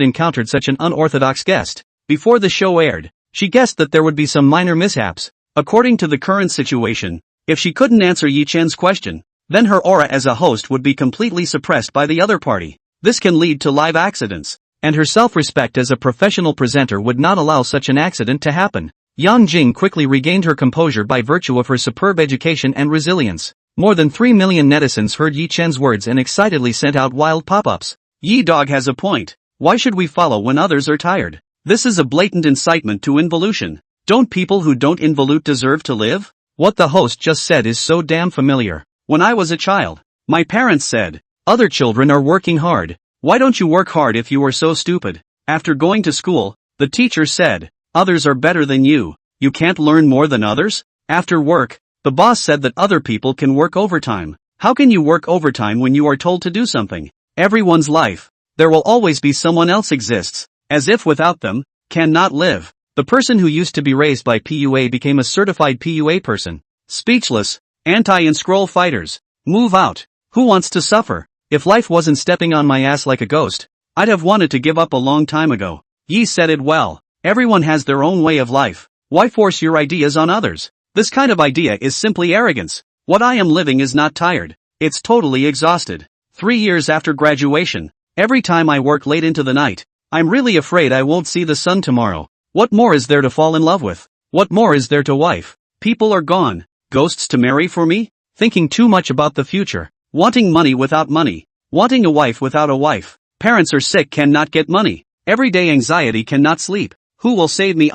encountered such an unorthodox guest. Before the show aired, she guessed that there would be some minor mishaps. According to the current situation, if she couldn't answer Yi Chen's question, then her aura as a host would be completely suppressed by the other party. This can lead to live accidents, and her self-respect as a professional presenter would not allow such an accident to happen. Yang Jing quickly regained her composure by virtue of her superb education and resilience. More than 3 million netizens heard Yi Chen's words and excitedly sent out wild pop-ups. Yi Dog has a point. Why should we follow when others are tired? This is a blatant incitement to involution. Don't people who don't involute deserve to live? What the host just said is so damn familiar. When I was a child, my parents said, other children are working hard. Why don't you work hard if you are so stupid? After going to school, the teacher said, others are better than you. You can't learn more than others? After work, the boss said that other people can work overtime. How can you work overtime when you are told to do something? Everyone's life, there will always be someone else exists, as if without them, cannot live. The person who used to be raised by PUA became a certified PUA person. Speechless, anti-and-scroll fighters, move out. Who wants to suffer? If life wasn't stepping on my ass like a ghost, I'd have wanted to give up a long time ago. Yi said it well. Everyone has their own way of life. Why force your ideas on others? This kind of idea is simply arrogance. What I am living is not tired. It's totally exhausted. 3 years after graduation, every time I work late into the night, I'm really afraid I won't see the sun tomorrow. What more is there to fall in love with? What more is there to wife? People are gone. Ghosts to marry for me? Thinking too much about the future. Wanting money without money. Wanting a wife without a wife. Parents are sick, cannot get money. Everyday anxiety, cannot sleep. Who will save me?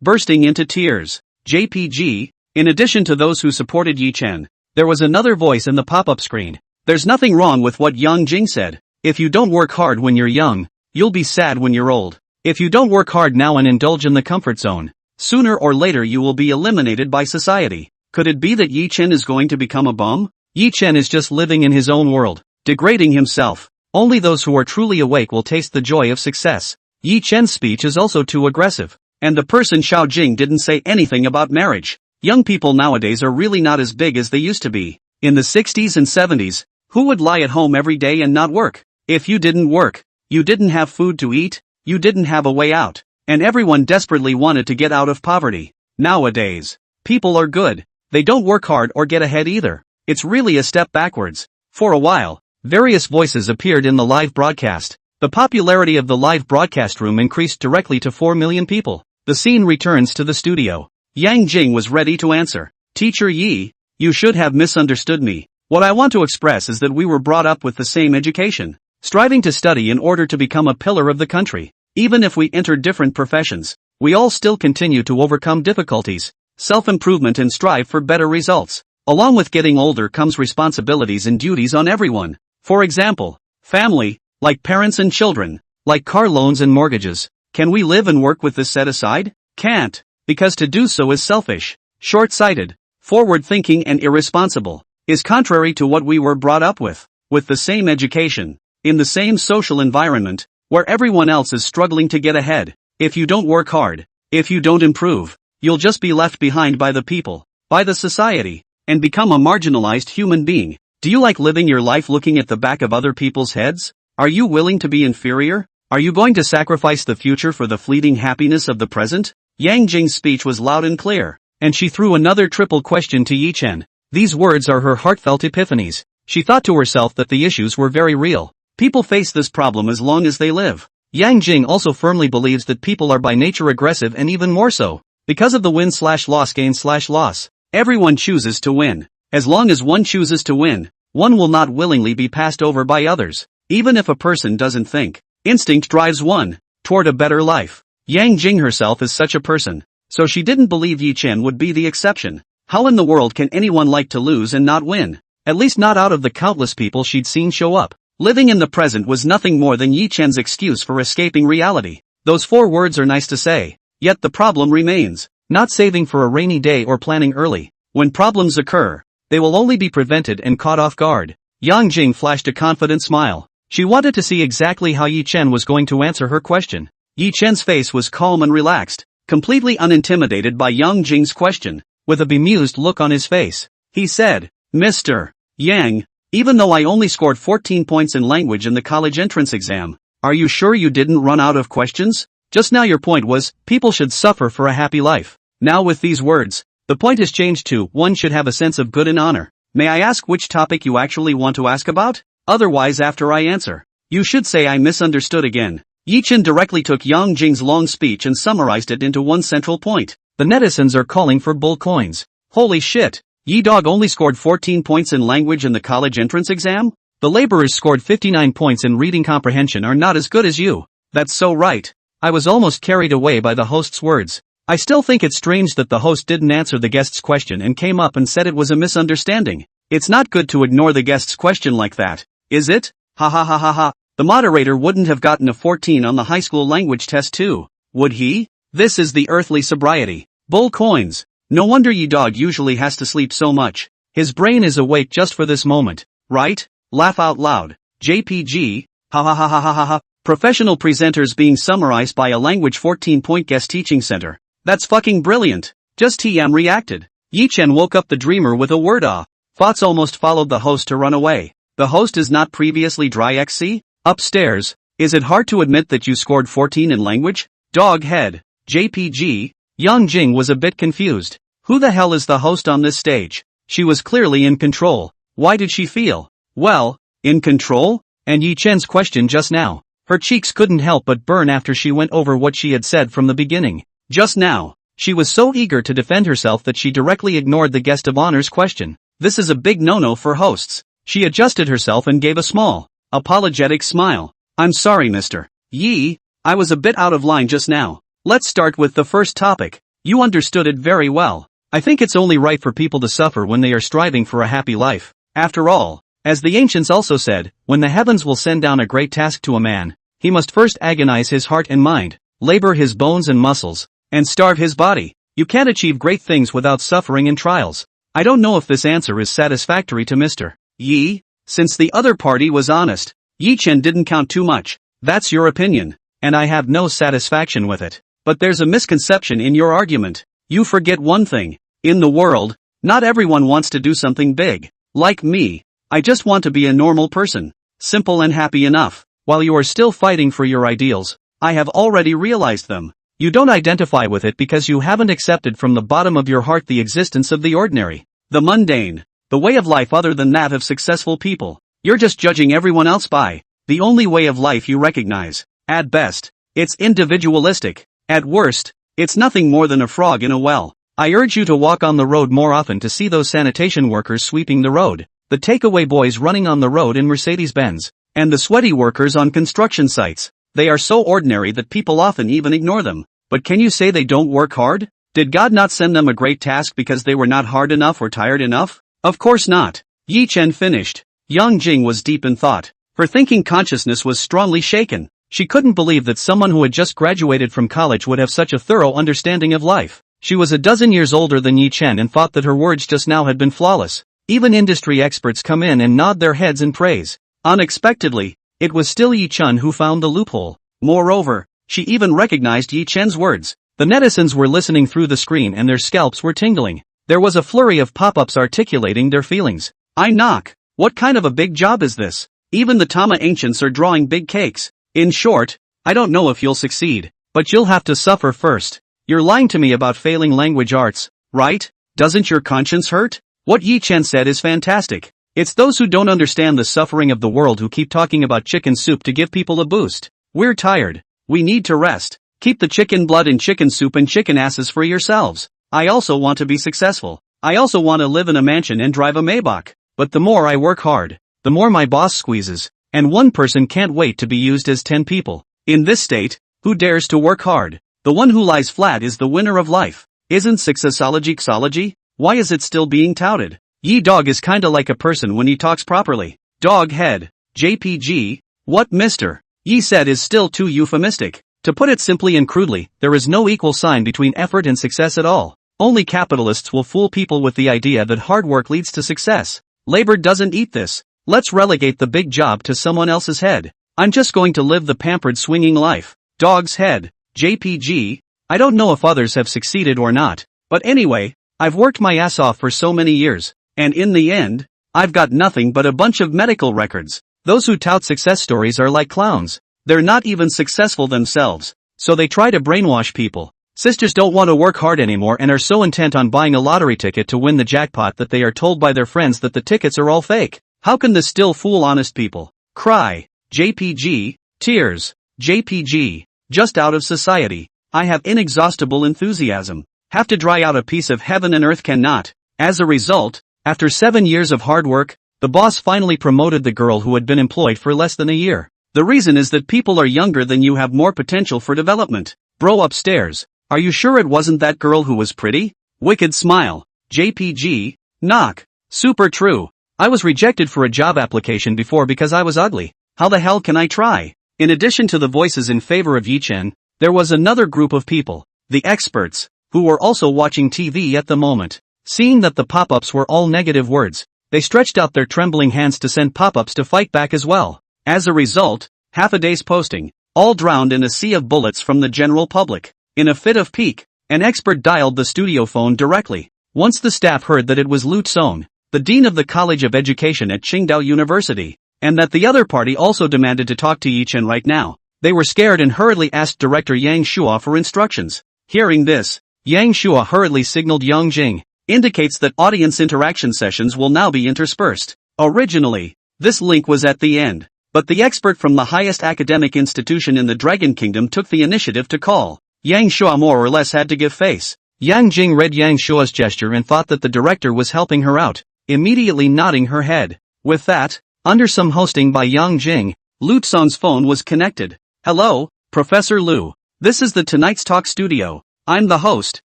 Bursting into tears. JPG. In addition to those who supported Yi Chen, there was another voice in the pop-up screen. There's nothing wrong with what Yang Jing said. If you don't work hard when you're young, you'll be sad when you're old. If you don't work hard now and indulge in the comfort zone, sooner or later you will be eliminated by society. Could it be that Yi Chen is going to become a bum? Yi Chen is just living in his own world, degrading himself. Only those who are truly awake will taste the joy of success. Yi Chen's speech is also too aggressive. And the person Xiao Jing didn't say anything about marriage. Young people nowadays are really not as big as they used to be. In the 60s and 70s, who would lie at home every day and not work? If you didn't work, you didn't have food to eat, you didn't have a way out, and everyone desperately wanted to get out of poverty. Nowadays, people are good. They don't work hard or get ahead either. It's really a step backwards. For a while, various voices appeared in the live broadcast. The popularity of the live broadcast room increased directly to 4 million people. The scene returns to the studio. Yang Jing was ready to answer. Teacher Yi, you should have misunderstood me. What I want to express is that we were brought up with the same education, striving to study in order to become a pillar of the country. Even if we enter different professions, we all still continue to overcome difficulties, self-improvement and strive for better results. Along with getting older comes responsibilities and duties on everyone. For example, family, like parents and children, like car loans and mortgages. Can we live and work with this set aside? Can't, because to do so is selfish, short-sighted, forward-thinking and irresponsible, is contrary to what we were brought up with the same education, in the same social environment, where everyone else is struggling to get ahead. If you don't work hard, if you don't improve, you'll just be left behind by the people, by the society, and become a marginalized human being. Do you like living your life looking at the back of other people's heads? Are you willing to be inferior? Are you going to sacrifice the future for the fleeting happiness of the present? Yang Jing's speech was loud and clear, and she threw another triple question to Yi Chen. These words are her heartfelt epiphanies. She thought to herself that the issues were very real. People face this problem as long as they live. Yang Jing also firmly believes that people are by nature aggressive, and even more so, because of the win/loss gain/loss. Everyone chooses to win. As long as one chooses to win, one will not willingly be passed over by others. Even if a person doesn't think, instinct drives one toward a better life. Yang Jing herself is such a person. So she didn't believe Yi Chen would be the exception. How in the world can anyone like to lose and not win? At least not out of the countless people she'd seen show up. Living in the present was nothing more than Yi Chen's excuse for escaping reality. Those 4 words are nice to say. Yet the problem remains. Not saving for a rainy day or planning early. When problems occur, they will only be prevented and caught off guard. Yang Jing flashed a confident smile. She wanted to see exactly how Yi Chen was going to answer her question. Yi Chen's face was calm and relaxed, completely unintimidated by Yang Jing's question. With a bemused look on his face, he said, Mr. Yang, even though I only scored 14 points in language in the college entrance exam, are you sure you didn't run out of questions? Just now your point was, people should suffer for a happy life. Now with these words, the point has changed to, one should have a sense of good and honor. May I ask which topic you actually want to ask about? Otherwise after I answer, you should say I misunderstood again. Yi Chen directly took Yang Jing's long speech and summarized it into one central point. The netizens are calling for bull coins. Holy shit. Yi Dog only scored 14 points in language in the college entrance exam? The laborers scored 59 points in reading comprehension are not as good as you. That's so right. I was almost carried away by the host's words. I still think it's strange that the host didn't answer the guest's question and came up and said it was a misunderstanding. It's not good to ignore the guest's question like that, is it? Ha ha ha ha ha. The moderator wouldn't have gotten a 14 on the high school language test too, would he? This is the earthly sobriety. Bull coins. No wonder Yi Dog usually has to sleep so much. His brain is awake just for this moment, right? Laugh out loud. JPG. Ha ha ha ha ha ha ha. Professional presenters being summarized by a language 14-point guest teaching center. That's fucking brilliant. Just TM reacted. Yi Chen woke up the dreamer with a word ah. Thoughts almost followed the host to run away. The host is not previously dry XC? Upstairs. Is it hard to admit that you scored 14 in language? Dog head. JPG. Yang Jing was a bit confused. Who the hell is the host on this stage? She was clearly in control. Why did she feel, well, in control? And Yi Chen's question just now. Her cheeks couldn't help but burn after she went over what she had said from the beginning. Just now, she was so eager to defend herself that she directly ignored the guest of honor's question. This is a big no-no for hosts. She adjusted herself and gave a small, apologetic smile. I'm sorry Mr. Yi, I was a bit out of line just now. Let's start with the first topic. You understood it very well. I think it's only right for people to suffer when they are striving for a happy life. After all, as the ancients also said, when the heavens will send down a great task to a man, he must first agonize his heart and mind, labor his bones and muscles, and starve his body. You can't achieve great things without suffering and trials. I don't know if this answer is satisfactory to Mr. Yi. Since the other party was honest, Yi Chen didn't count too much. That's your opinion, and I have no satisfaction with it. But there's a misconception in your argument. You forget one thing. In the world, not everyone wants to do something big. Like me, I just want to be a normal person. Simple and happy enough. While you are still fighting for your ideals, I have already realized them. You don't identify with it because you haven't accepted from the bottom of your heart the existence of the ordinary, the mundane, the way of life other than that of successful people. You're just judging everyone else by the only way of life you recognize. At best, it's individualistic. At worst, it's nothing more than a frog in a well. I urge you to walk on the road more often to see those sanitation workers sweeping the road, the takeaway boys running on the road in Mercedes-Benz, and the sweaty workers on construction sites. They are so ordinary that people often even ignore them. But can you say they don't work hard? Did God not send them a great task because they were not hard enough or tired enough? Of course not. Yi Chen finished. Yang Jing was deep in thought. Her thinking consciousness was strongly shaken. She couldn't believe that someone who had just graduated from college would have such a thorough understanding of life. She was a dozen years older than Yi Chen and thought that her words just now had been flawless. Even industry experts come in and nod their heads in praise. Unexpectedly, it was still Yi Chen who found the loophole. Moreover, she even recognized Yi Chen's words. The netizens were listening through the screen and their scalps were tingling. There was a flurry of pop-ups articulating their feelings. I knock. What kind of a big job is this? Even the Tama ancients are drawing big cakes. In short, I don't know if you'll succeed, but you'll have to suffer first. You're lying to me about failing language arts, right? Doesn't your conscience hurt? What Yi Chen said is fantastic. It's those who don't understand the suffering of the world who keep talking about chicken soup to give people a boost. We're tired. We need to rest. Keep the chicken blood in chicken soup and chicken asses for yourselves. I also want to be successful. I also want to live in a mansion and drive a Maybach. but the more I work hard, the more my boss squeezes, and one person can't wait to be used as 10 people. In this state, who dares to work hard? The one who lies flat is the winner of life. Isn't successology xology? Why is it still being touted? Ye dog is kinda like a person when he talks properly. Dog head. JPG. What mister? Ye said is still too euphemistic. To put it simply and crudely, there is no equal sign between effort and success at all. Only capitalists will fool people with the idea that hard work leads to success. Labor doesn't eat this. Let's relegate the big job to someone else's head. I'm just going to live the pampered swinging life. Dog's head. JPG. I don't know if others have succeeded or not, but anyway, I've worked my ass off for so many years, and in the end, I've got nothing but a bunch of medical records. Those who tout success stories are like clowns. They're not even successful themselves, so they try to brainwash people. Sisters don't want to work hard anymore and are so intent on buying a lottery ticket to win the jackpot that they are told by their friends that the tickets are all fake. How can this still fool honest people? Cry. JPG. Tears. JPG. Just out of society. I have inexhaustible enthusiasm. Have to dry out a piece of heaven and earth cannot. As a result, after 7 years of hard work, the boss finally promoted the girl who had been employed for less than a year. The reason is that people are younger than you, have more potential for development. Bro upstairs. Are you sure it wasn't that girl who was pretty? Wicked smile. JPG. Knock. Super true. I was rejected for a job application before because I was ugly. How the hell can I try? In addition to the voices in favor of Yi-Chen, there was another group of people, the experts, who were also watching TV at the moment. Seeing that the pop-ups were all negative words, they stretched out their trembling hands to send pop-ups to fight back as well. As a result, half a day's posting, all drowned in a sea of bullets from the general public. In a fit of pique, an expert dialed the studio phone directly. Once the staff heard that it was Lu Tsong, the dean of the College of Education at Qingdao University, and that the other party also demanded to talk to Yi-Chen right now, they were scared and hurriedly asked Director Yang Shua for instructions. Hearing this, Yang Shua hurriedly signaled Yang Jing, indicates that audience interaction sessions will now be interspersed. Originally, this link was at the end, but the expert from the highest academic institution in the Dragon Kingdom took the initiative to call. Yang Shua more or less had to give face. Yang Jing read Yang Shua's gesture and thought that the director was helping her out, immediately nodding her head. With that, under some hosting by Yang Jing, Lu Tsong's phone was connected. Hello, Professor Lu. This is the Tonight's Talk studio. I'm the host,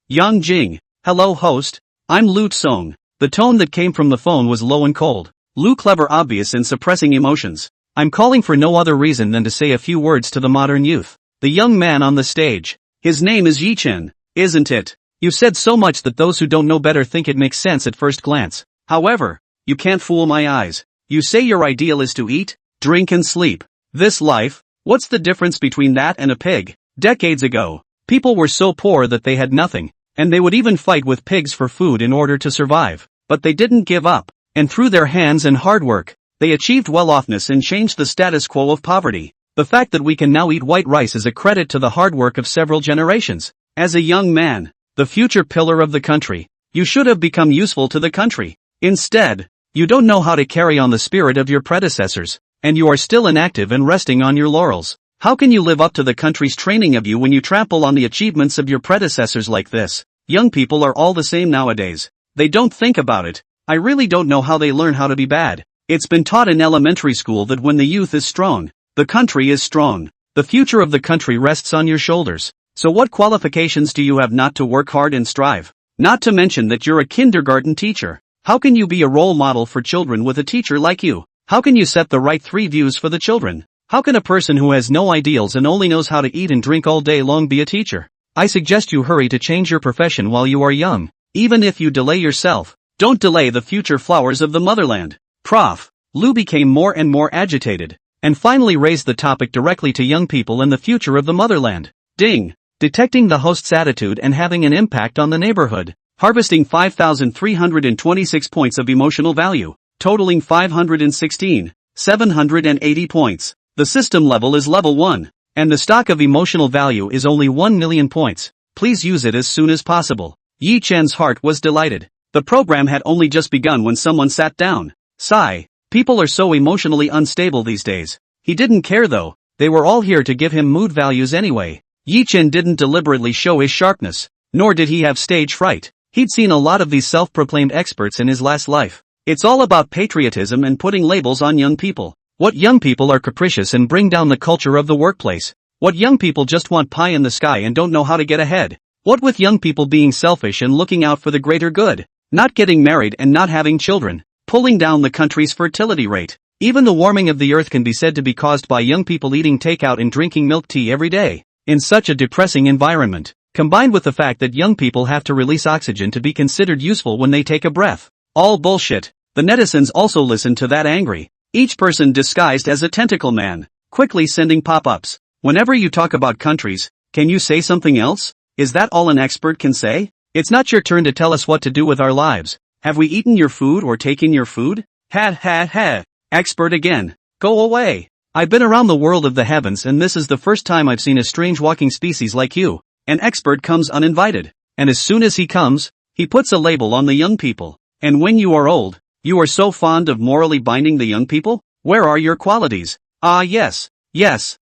Yang Jing. Hello host, I'm Lu Tsong. The tone that came from the phone was low and cold. Lu clever obvious in suppressing emotions. I'm calling for no other reason than to say a few words to the modern youth. The young man on the stage. His name is Yi-Chen, isn't it? You said so much that those who don't know better think it makes sense at first glance. However, you can't fool my eyes. You say your ideal is to eat, drink and sleep. This life, what's the difference between that and a pig? Decades ago, people were so poor that they had nothing, and they would even fight with pigs for food in order to survive. But they didn't give up, and through their hands and hard work, they achieved well-offness and changed the status quo of poverty. The fact that we can now eat white rice is a credit to the hard work of several generations. As a young man, the future pillar of the country, you should have become useful to the country. Instead, you don't know how to carry on the spirit of your predecessors, and you are still inactive and resting on your laurels. How can you live up to the country's training of you when you trample on the achievements of your predecessors like this? Young people are all the same nowadays. They don't think about it. I really don't know how they learn how to be bad. It's been taught in elementary school that when the youth is strong, the country is strong. The future of the country rests on your shoulders. So what qualifications do you have not to work hard and strive? Not to mention that you're a kindergarten teacher. How can you be a role model for children with a teacher like you? How can you set the right 3 views for the children? How can a person who has no ideals and only knows how to eat and drink all day long be a teacher? I suggest you hurry to change your profession while you are young. Even if you delay yourself, don't delay the future flowers of the motherland. Prof. Lu became more and more agitated, and finally raised the topic directly to young people and the future of the motherland. Ding! Detecting the host's attitude and having an impact on the neighborhood. Harvesting 5,326 points of emotional value, totaling 516,780 points. The system level is level 1, and the stock of emotional value is only 1 million points. Please use it as soon as possible. Yi-Chen's heart was delighted. The program had only just begun when someone sat down. Sigh. People are so emotionally unstable these days. He didn't care though, they were all here to give him mood values anyway. Yi-Chen didn't deliberately show his sharpness, nor did he have stage fright. He'd seen a lot of these self-proclaimed experts in his last life. It's all about patriotism and putting labels on young people. What young people are capricious and bring down the culture of the workplace. What young people just want pie in the sky and don't know how to get ahead. What with young people being selfish and looking out for the greater good. Not getting married and not having children. Pulling down the country's fertility rate. Even the warming of the earth can be said to be caused by young people eating takeout and drinking milk tea every day. In such a depressing environment, combined with the fact that young people have to release oxygen to be considered useful when they take a breath. All bullshit. The netizens also listened to that angry. Each person disguised as a tentacle man, quickly sending pop-ups. Whenever you talk about countries, can you say something else? Is that all an expert can say? It's not your turn to tell us what to do with our lives. Have we eaten your food or taken your food? Ha ha ha. Expert again. Go away. I've been around the world of the heavens and this is the first time I've seen a strange walking species like you. An expert comes uninvited. And as soon as he comes, he puts a label on the young people. And when you are old, you are so fond of morally binding the young people? Where are your qualities? Ah yes,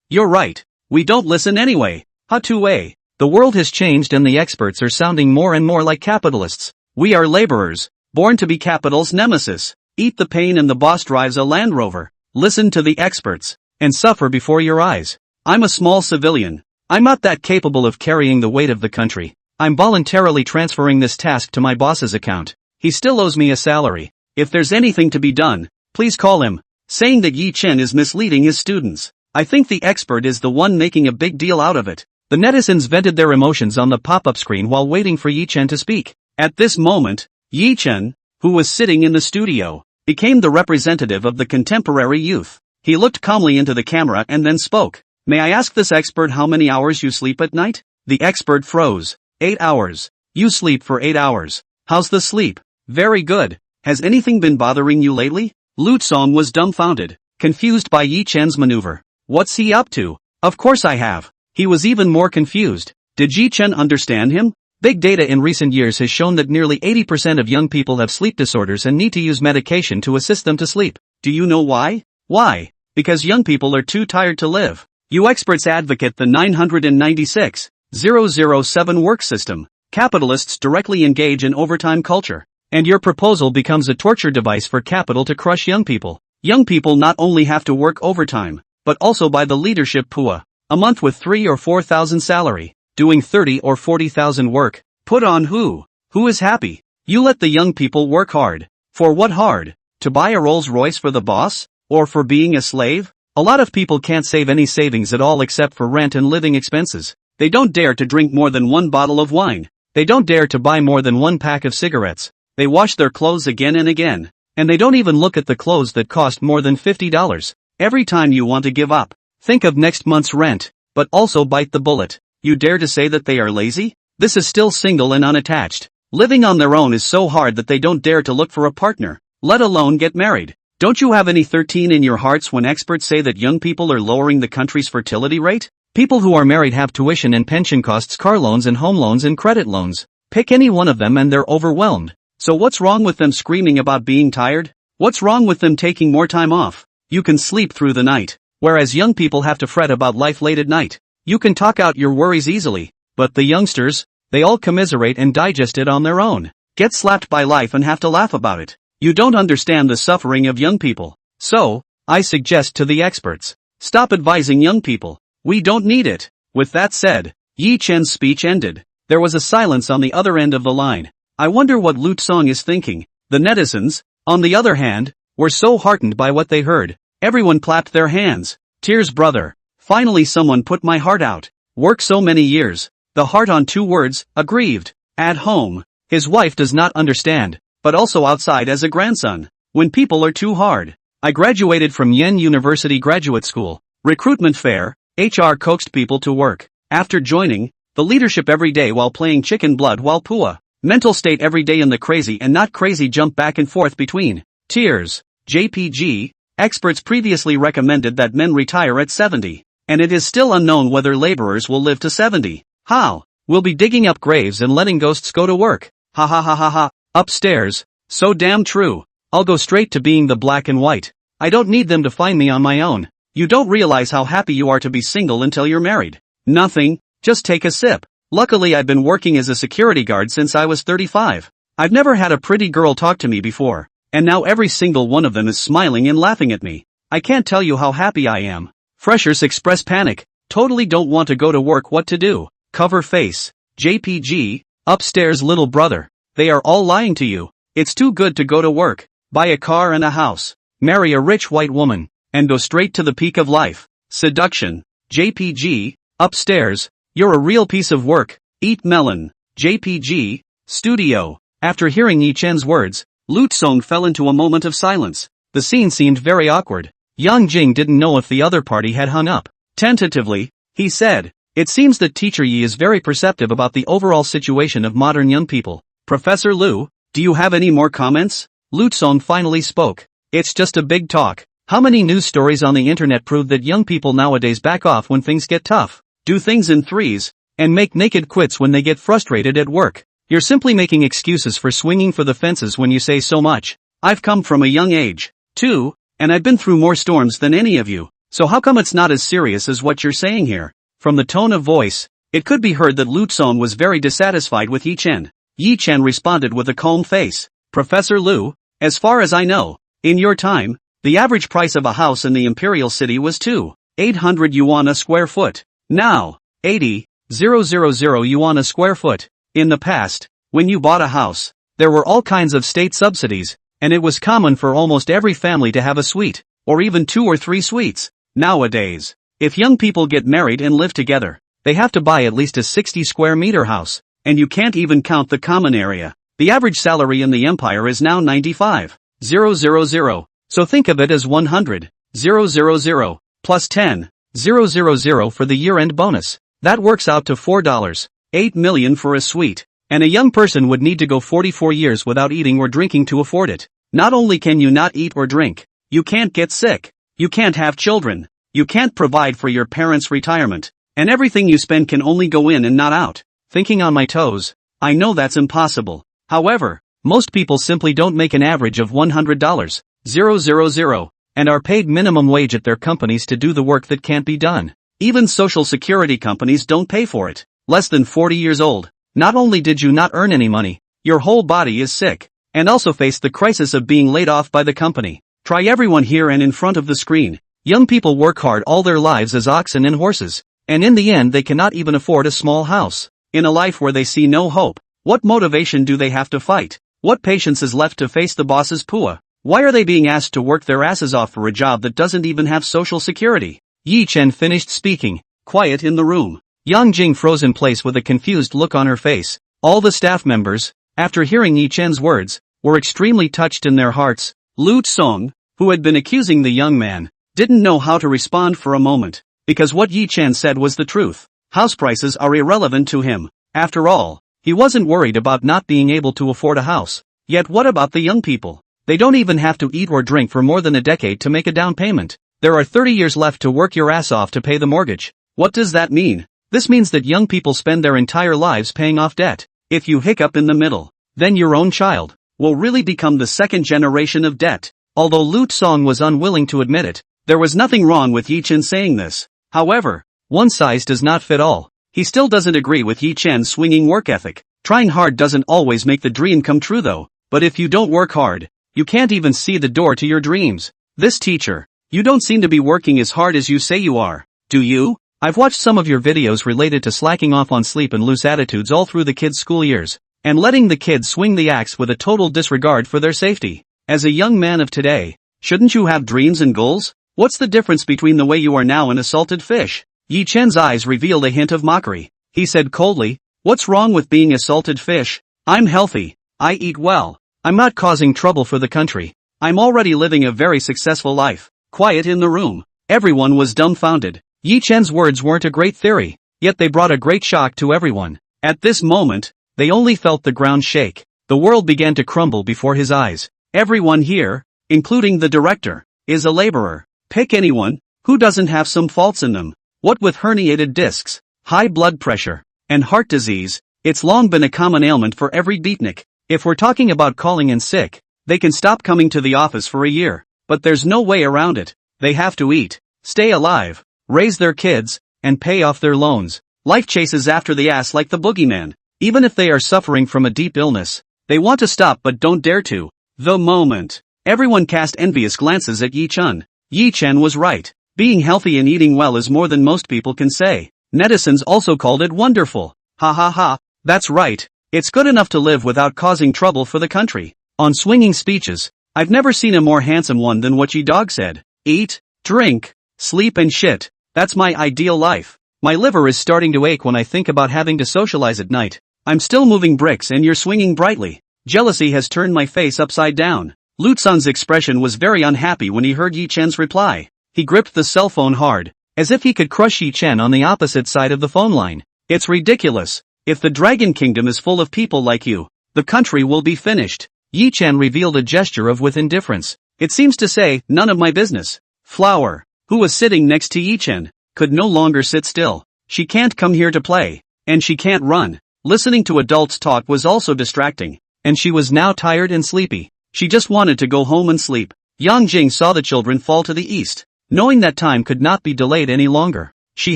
you're right. We don't listen anyway. Ha-to-way. The world has changed and the experts are sounding more and more like capitalists. We are laborers, born to be capital's nemesis. Eat the pain and the boss drives a Land Rover. Listen to the experts, and suffer before your eyes. I'm a small civilian. I'm not that capable of carrying the weight of the country. I'm voluntarily transferring this task to my boss's account. He still owes me a salary. If there's anything to be done, please call him. Saying that Yi Chen is misleading his students. I think the expert is the one making a big deal out of it. The netizens vented their emotions on the pop-up screen while waiting for Yi Chen to speak. At this moment, Yi Chen, who was sitting in the studio, became the representative of the contemporary youth. He looked calmly into the camera and then spoke. May I ask this expert how many hours you sleep at night? The expert froze. 8 hours. You sleep for 8 hours. How's the sleep? Very good. Has anything been bothering you lately? Lu Song was dumbfounded, confused by Yi Chen's maneuver. What's he up to? Of course I have. He was even more confused. Did Yi Chen understand him? Big data in recent years has shown that nearly 80% of young people have sleep disorders and need to use medication to assist them to sleep. Do you know why? Why? Because young people are too tired to live. You experts advocate the 996,007 work system. Capitalists directly engage in overtime culture. And your proposal becomes a torture device for capital to crush young people. Young people not only have to work overtime, but also by the leadership PUA. A month with 3 or 4,000 salary. Doing 30 or 40,000 work. Put on who? Who is happy? You let the young people work hard. For what hard? To buy a Rolls Royce for the boss? Or for being a slave? A lot of people can't save any savings at all except for rent and living expenses. They don't dare to drink more than 1 bottle of wine. They don't dare to buy more than 1 pack of cigarettes. They wash their clothes again and again. And they don't even look at the clothes that cost more than $50. Every time you want to give up, think of next month's rent, but also bite the bullet. You dare to say that they are lazy? This is still single and unattached. Living on their own is so hard that they don't dare to look for a partner, let alone get married. Don't you have any 13 in your hearts when experts say that young people are lowering the country's fertility rate? People who are married have tuition and pension costs, car loans and home loans and credit loans. Pick any one of them and they're overwhelmed. So what's wrong with them screaming about being tired? What's wrong with them taking more time off? You can sleep through the night, whereas young people have to fret about life late at night. You can talk out your worries easily, but the youngsters, they all commiserate and digest it on their own. Get slapped by life and have to laugh about it. You don't understand the suffering of young people. So, I suggest to the experts, stop advising young people. We don't need it. With that said, Yi Chen's speech ended. There was a silence on the other end of the line. I wonder what Lu Song is thinking. The netizens, on the other hand, were so heartened by what they heard. Everyone clapped their hands. Tears, brother. Finally someone put my heart out. Work so many years. The heart on 2 words, aggrieved. At home. His wife does not understand, but also outside as a grandson. When people are too hard. I graduated from Yen University Graduate School. Recruitment fair, HR coaxed people to work. After joining, the leadership every day while playing chicken blood while PUA. Mental state every day in the crazy and not crazy jump back and forth between. Tears. JPG, experts previously recommended that men retire at 70. And it is still unknown whether laborers will live to 70. How? We'll be digging up graves and letting ghosts go to work. Ha ha ha ha ha. Upstairs. So damn true. I'll go straight to being the black and white. I don't need them to find me on my own. You don't realize how happy you are to be single until you're married. Nothing. Just take a sip. Luckily I've been working as a security guard since I was 35. I've never had a pretty girl talk to me before. and now every single one of them is smiling and laughing at me. I can't tell you how happy I am. Freshers express panic, totally don't want to go to work, what to do? Cover face. JPG, upstairs little brother. They are all lying to you. It's too good to go to work. Buy a car and a house. Marry a rich white woman. And go straight to the peak of life. Seduction. JPG, upstairs. You're a real piece of work. Eat melon. JPG, studio. After hearing Yi Chen's words, Lu Tsong fell into a moment of silence. The scene seemed very awkward. Yang Jing didn't know if the other party had hung up. Tentatively, he said, "It seems that Teacher Yi is very perceptive about the overall situation of modern young people. Professor Lu, do you have any more comments?" Lu Tsong finally spoke. "It's just a big talk. How many news stories on the internet prove that young people nowadays back off when things get tough, do things in threes, and make naked quits when they get frustrated at work? You're simply making excuses for swinging for the fences when you say so much. I've come from a young age, too, and I've been through more storms than any of you, so how come it's not as serious as what you're saying here?" From the tone of voice, it could be heard that Lu Tsong was very dissatisfied with Yi Chen. Yi Chen responded with a calm face. "Professor Lu, as far as I know, in your time, the average price of a house in the imperial city was 2,800 yuan a square foot. Now, 80,000 yuan a square foot. In the past, when you bought a house, there were all kinds of state subsidies, and it was common for almost every family to have a suite, or even 2 or 3 suites. Nowadays, if young people get married and live together, they have to buy at least a 60 square meter house, and you can't even count the common area. The average salary in the empire is now 95,000, so think of it as 100,000, plus 10,000 for the year-end bonus. That works out to $4.8 million for a suite, and a young person would need to go 44 years without eating or drinking to afford it. Not only can you not eat or drink, you can't get sick, you can't have children, you can't provide for your parents' retirement, and everything you spend can only go in and not out. Thinking on my toes, I know that's impossible. However, most people simply don't make an average of $100,000, and are paid minimum wage at their companies to do the work that can't be done. Even social security companies don't pay for it. Less than 40 years old. Not only did you not earn any money, your whole body is sick, and also face the crisis of being laid off by the company. Try everyone here and in front of the screen. Young people work hard all their lives as oxen and horses, and in the end they cannot even afford a small house. In a life where they see no hope, what motivation do they have to fight? What patience is left to face the boss's pua? Why are they being asked to work their asses off for a job that doesn't even have social security? Yi Chen finished speaking. Quiet in the room. Yang Jing froze in place with a confused look on her face. All the staff members, after hearing Yi Chen's words, were extremely touched in their hearts. Lu Tsong, who had been accusing the young man, didn't know how to respond for a moment, because what Yi Chen said was the truth. House prices are irrelevant to him. After all, he wasn't worried about not being able to afford a house. Yet what about the young people? They don't even have to eat or drink for more than a decade to make a down payment. There are 30 years left to work your ass off to pay the mortgage. What does that mean? This means that young people spend their entire lives paying off debt. If you hiccup in the middle, then your own child will really become the second generation of debt. Although Lu Tsong was unwilling to admit it, there was nothing wrong with Yi Chen saying this. However, one size does not fit all. He still doesn't agree with Yi Chen's swinging work ethic. Trying hard doesn't always make the dream come true though. But if you don't work hard, you can't even see the door to your dreams. This teacher, you don't seem to be working as hard as you say you are, do you? I've watched some of your videos related to slacking off on sleep and loose attitudes all through the kids' school years, and letting the kids swing the axe with a total disregard for their safety. As a young man of today, shouldn't you have dreams and goals? What's the difference between the way you are now and a salted fish? Yi Chen's eyes revealed a hint of mockery. He said coldly, "What's wrong with being a salted fish? I'm healthy. I eat well. I'm not causing trouble for the country. I'm already living a very successful life." Quiet in the room. Everyone was dumbfounded. Yi Chen's words weren't a great theory, yet they brought a great shock to everyone. At this moment, they only felt the ground shake. The world began to crumble before his eyes. Everyone here, including the director, is a laborer. Pick anyone who doesn't have some faults in them. What with herniated discs, high blood pressure, and heart disease, it's long been a common ailment for every beatnik. If we're talking about calling in sick, they can stop coming to the office for a year. But there's no way around it. They have to eat, stay alive, raise their kids, and pay off their loans. Life chases after the ass like the boogeyman. Even if they are suffering from a deep illness, they want to stop but don't dare to. The moment Everyone cast envious glances at Yi Chun. Yi Chen was right. Being healthy and eating well is more than most people can say. Netizens also called it wonderful. Ha ha ha, that's right. It's good enough to live without causing trouble for the country. On swinging speeches, I've never seen a more handsome one than what Yi Dog said. Eat, drink, sleep and shit. That's my ideal life. My liver is starting to ache when I think about having to socialize at night. I'm still moving bricks and you're swinging brightly. Jealousy has turned my face upside down. Lutzon's expression was very unhappy when he heard Yi Chen's reply. He gripped the cell phone hard, as if he could crush Yi Chen on the opposite side of the phone line. It's ridiculous. If the Dragon Kingdom is full of people like you, the country will be finished. Yi Chen revealed a gesture of with indifference. It seems to say, none of my business. Flower, who was sitting next to Yi Chen, could no longer sit still. She can't come here to play. And she can't run. Listening to adults talk was also distracting. And she was now tired and sleepy. She just wanted to go home and sleep. Yang Jing saw the children fall to the east. Knowing that time could not be delayed any longer, she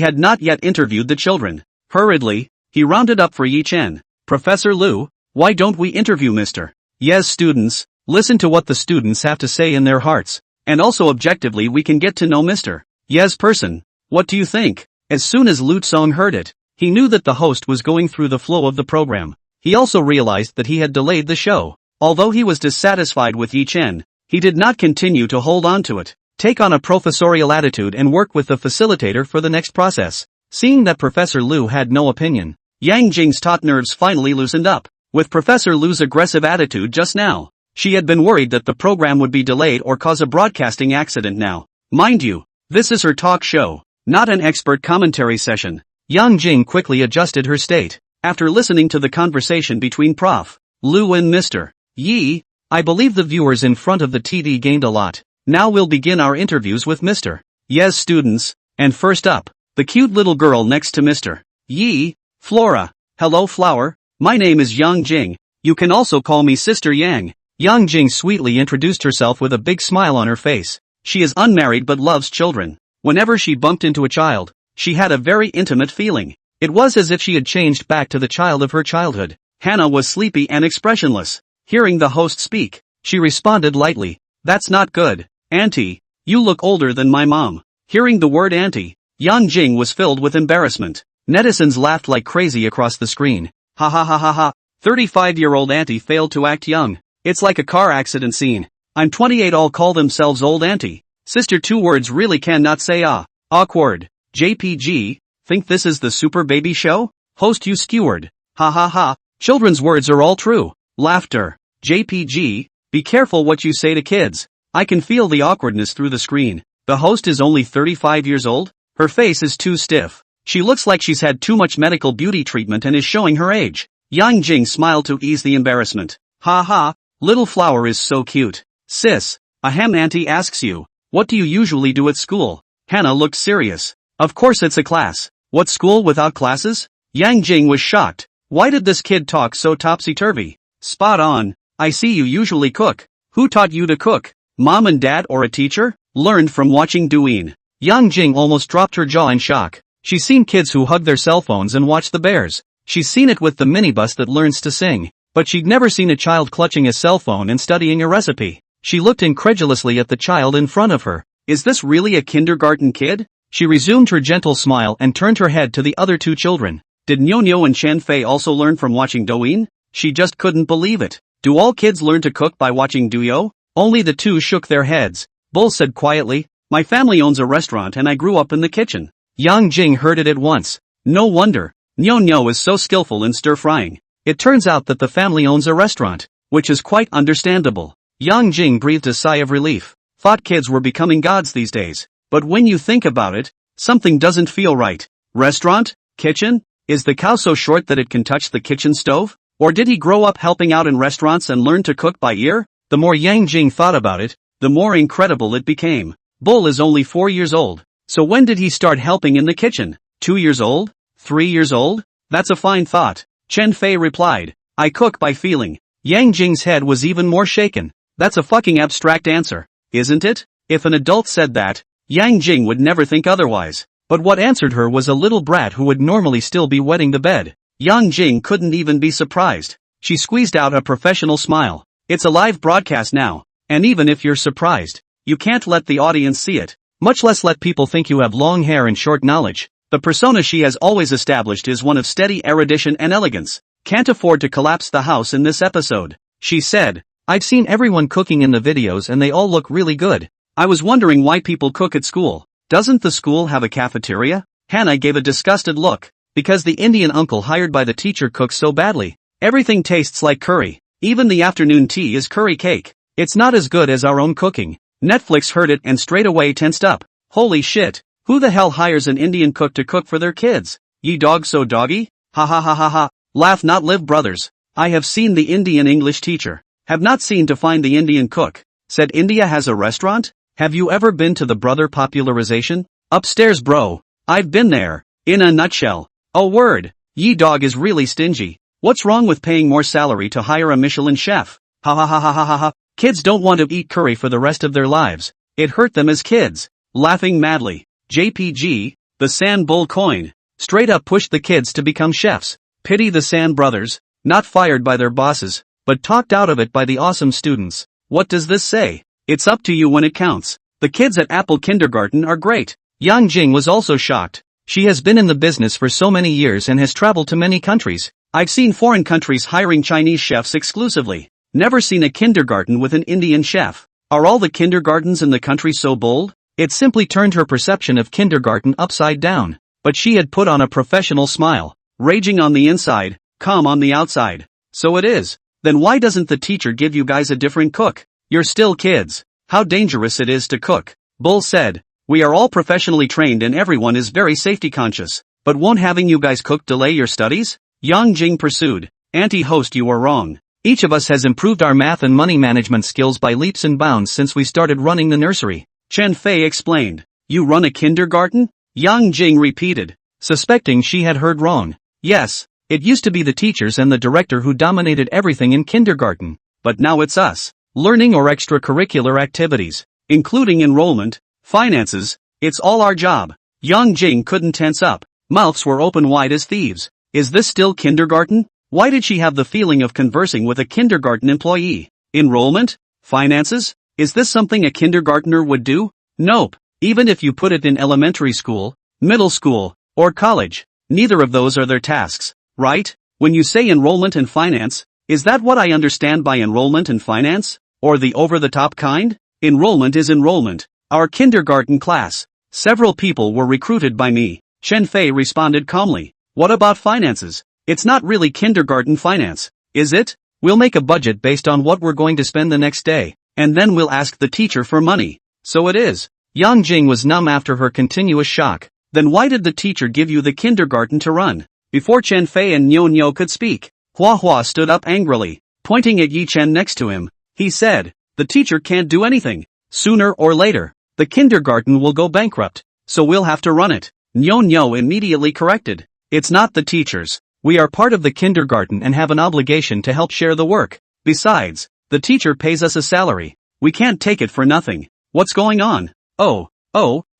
had not yet interviewed the children. Hurriedly, he rounded up for Yi Chen. Professor Liu, why don't we interview Mr. Ye's students? Listen to what the students have to say in their hearts. And also objectively we can get to know Mr. Ye's person. What do you think? As soon as Lu Tsong heard it, he knew that the host was going through the flow of the program. He also realized that he had delayed the show. Although he was dissatisfied with Yi Chen, he did not continue to hold on to it. Take on a professorial attitude and work with the facilitator for the next process. Seeing that Professor Liu had no opinion, Yang Jing's taut nerves finally loosened up. With Professor Liu's aggressive attitude just now, she had been worried that the program would be delayed or cause a broadcasting accident now. Mind you, this is her talk show, not an expert commentary session. Yang Jing quickly adjusted her state. After listening to the conversation between Prof. Liu and Mr. Yi, I believe the viewers in front of the TV gained a lot. Now we'll begin our interviews with Mr. Ye's students, and first up, the cute little girl next to Mr. Yi, Flora. Hello Flower, my name is Yang Jing, you can also call me Sister Yang. Yang Jing sweetly introduced herself with a big smile on her face. She is unmarried but loves children. Whenever she bumped into a child, she had a very intimate feeling. It was as if she had changed back to the child of her childhood. Hannah was sleepy and expressionless. Hearing the host speak, she responded lightly. That's not good. Auntie, you look older than my mom. Hearing the word auntie, Yang Jing was filled with embarrassment. Netizens laughed like crazy across the screen. Ha ha ha ha ha. 35-year-old auntie failed to act young. It's like a car accident scene. I'm 28, all call themselves old auntie. Sister, 2 words really cannot say ah. Awkward. JPG, think this is the Super Baby Show? Host, you skewered. Ha ha ha. Children's words are all true. Laughter. JPG, be careful what you say to kids. I can feel the awkwardness through the screen. The host is only 35 years old? Her face is too stiff. She looks like she's had too much medical beauty treatment and is showing her age. Yang Jing smiled to ease the embarrassment. Ha ha, little Flower is so cute. Sis, auntie asks you, what do you usually do at school? Hannah looked serious. Of course it's a class. What school without classes? Yang Jing was shocked. Why did this kid talk so topsy-turvy? Spot on. I see you usually cook. Who taught you to cook? Mom and dad or a teacher? Learned from watching Douyin. Yang Jing almost dropped her jaw in shock. She's seen kids who hug their cell phones and watch the bears. She's seen it with the minibus that learns to sing. But she'd never seen a child clutching a cell phone and studying a recipe. She looked incredulously at the child in front of her. Is this really a kindergarten kid? She resumed her gentle smile and turned her head to the other 2 children. Did Nyo and Chen Fei also learn from watching Douyin? She just couldn't believe it. Do all kids learn to cook by watching Douyo? Only the 2 shook their heads. Bull said quietly, my family owns a restaurant and I grew up in the kitchen. Yang Jing heard it at once. No wonder. Nyo is so skillful in stir-frying. It turns out that the family owns a restaurant, which is quite understandable. Yang Jing breathed a sigh of relief. Thought kids were becoming gods these days. But when you think about it, something doesn't feel right. Restaurant? Kitchen? Is the cow so short that it can touch the kitchen stove? Or did he grow up helping out in restaurants and learn to cook by ear? The more Yang Jing thought about it, the more incredible it became. Bull is only 4 years old. So when did he start helping in the kitchen? 2 years old? 3 years old? That's a fine thought. Chen Fei replied. I cook by feeling. Yang Jing's head was even more shaken. That's a fucking abstract answer, isn't it? If an adult said that, Yang Jing would never think otherwise. But what answered her was a little brat who would normally still be wetting the bed. Yang Jing couldn't even be surprised. She squeezed out a professional smile. It's a live broadcast now, And even if you're surprised, you can't let the audience see it, much less let people think you have long hair and short knowledge. The persona she has always established is one of steady erudition and elegance. Can't afford to collapse the house in this episode. She said, I've seen everyone cooking in the videos and they all look really good. I was wondering why people cook at school. Doesn't the school have a cafeteria? Hannah gave a disgusted look. Because the Indian uncle hired by the teacher cooks so badly. Everything tastes like curry. Even the afternoon tea is curry cake. It's not as good as our own cooking. Netflix heard it and straight away tensed up. Holy shit. Who the hell hires an Indian cook to cook for their kids? Ye dog so doggy? Ha ha ha ha ha. Laugh not live brothers. I have seen the Indian English teacher. Have not seen to find the Indian cook. Said India has a restaurant? Have you ever been to the brother popularization? Upstairs bro. I've been there. In a nutshell. Oh word. Ye dog is really stingy. What's wrong with paying more salary to hire a Michelin chef? Ha ha ha ha ha ha ha. Kids don't want to eat curry for the rest of their lives. It hurt them as kids. Laughing madly. JPG, the San Bull coin. Straight up pushed the kids to become chefs. Pity the San brothers. Not fired by their bosses, but talked out of it by the awesome students. What does this say? It's up to you when it counts. The kids at Apple Kindergarten are great. Yang Jing was also shocked. She has been in the business for so many years and has traveled to many countries. I've seen foreign countries hiring Chinese chefs exclusively. Never seen a kindergarten with an Indian chef. Are all the kindergartens in the country so bold? It simply turned her perception of kindergarten upside down. But she had put on a professional smile. Raging on the inside, calm on the outside. So it is. Then why doesn't the teacher give you guys a different cook? You're still kids. How dangerous it is to cook. Bull said. We are all professionally trained and everyone is very safety conscious. But won't having you guys cook delay your studies? Yang Jing pursued. Anti-host, you are wrong. Each of us has improved our math and money management skills by leaps and bounds since we started running the nursery. Chen Fei explained. You run a kindergarten? Yang Jing repeated, suspecting she had heard wrong. Yes, it used to be the teachers and the director who dominated everything in kindergarten. But now it's us. Learning or extracurricular activities, including enrollment, finances, it's all our job. Yang Jing couldn't tense up. Mouths were open wide as thieves. Is this still kindergarten? Why did she have the feeling of conversing with a kindergarten employee? Enrollment? Finances? Is this something a kindergartner would do? Nope. Even if you put it in elementary school, middle school, or college, neither of those are their tasks, right? When you say enrollment and finance, is that what I understand by enrollment and finance? Or the over-the-top kind? Enrollment is enrollment. Our kindergarten class. Several people were recruited by me. Chen Fei responded calmly. What about finances? It's not really kindergarten finance, is it? We'll make a budget based on what we're going to spend the next day, and then we'll ask the teacher for money. So it is. Yang Jing was numb after her continuous shock. Then why did the teacher give you the kindergarten to run? Before Chen Fei and Nyo Nyo could speak, Hua Hua stood up angrily, pointing at Yi Chen next to him. He said, the teacher can't do anything. Sooner or later, the kindergarten will go bankrupt, so we'll have to run it. Nyo Nyo immediately corrected. It's not the teachers. We are part of the kindergarten and have an obligation to help share the work. Besides, the teacher pays us a salary. We can't take it for nothing. What's going on? Oh,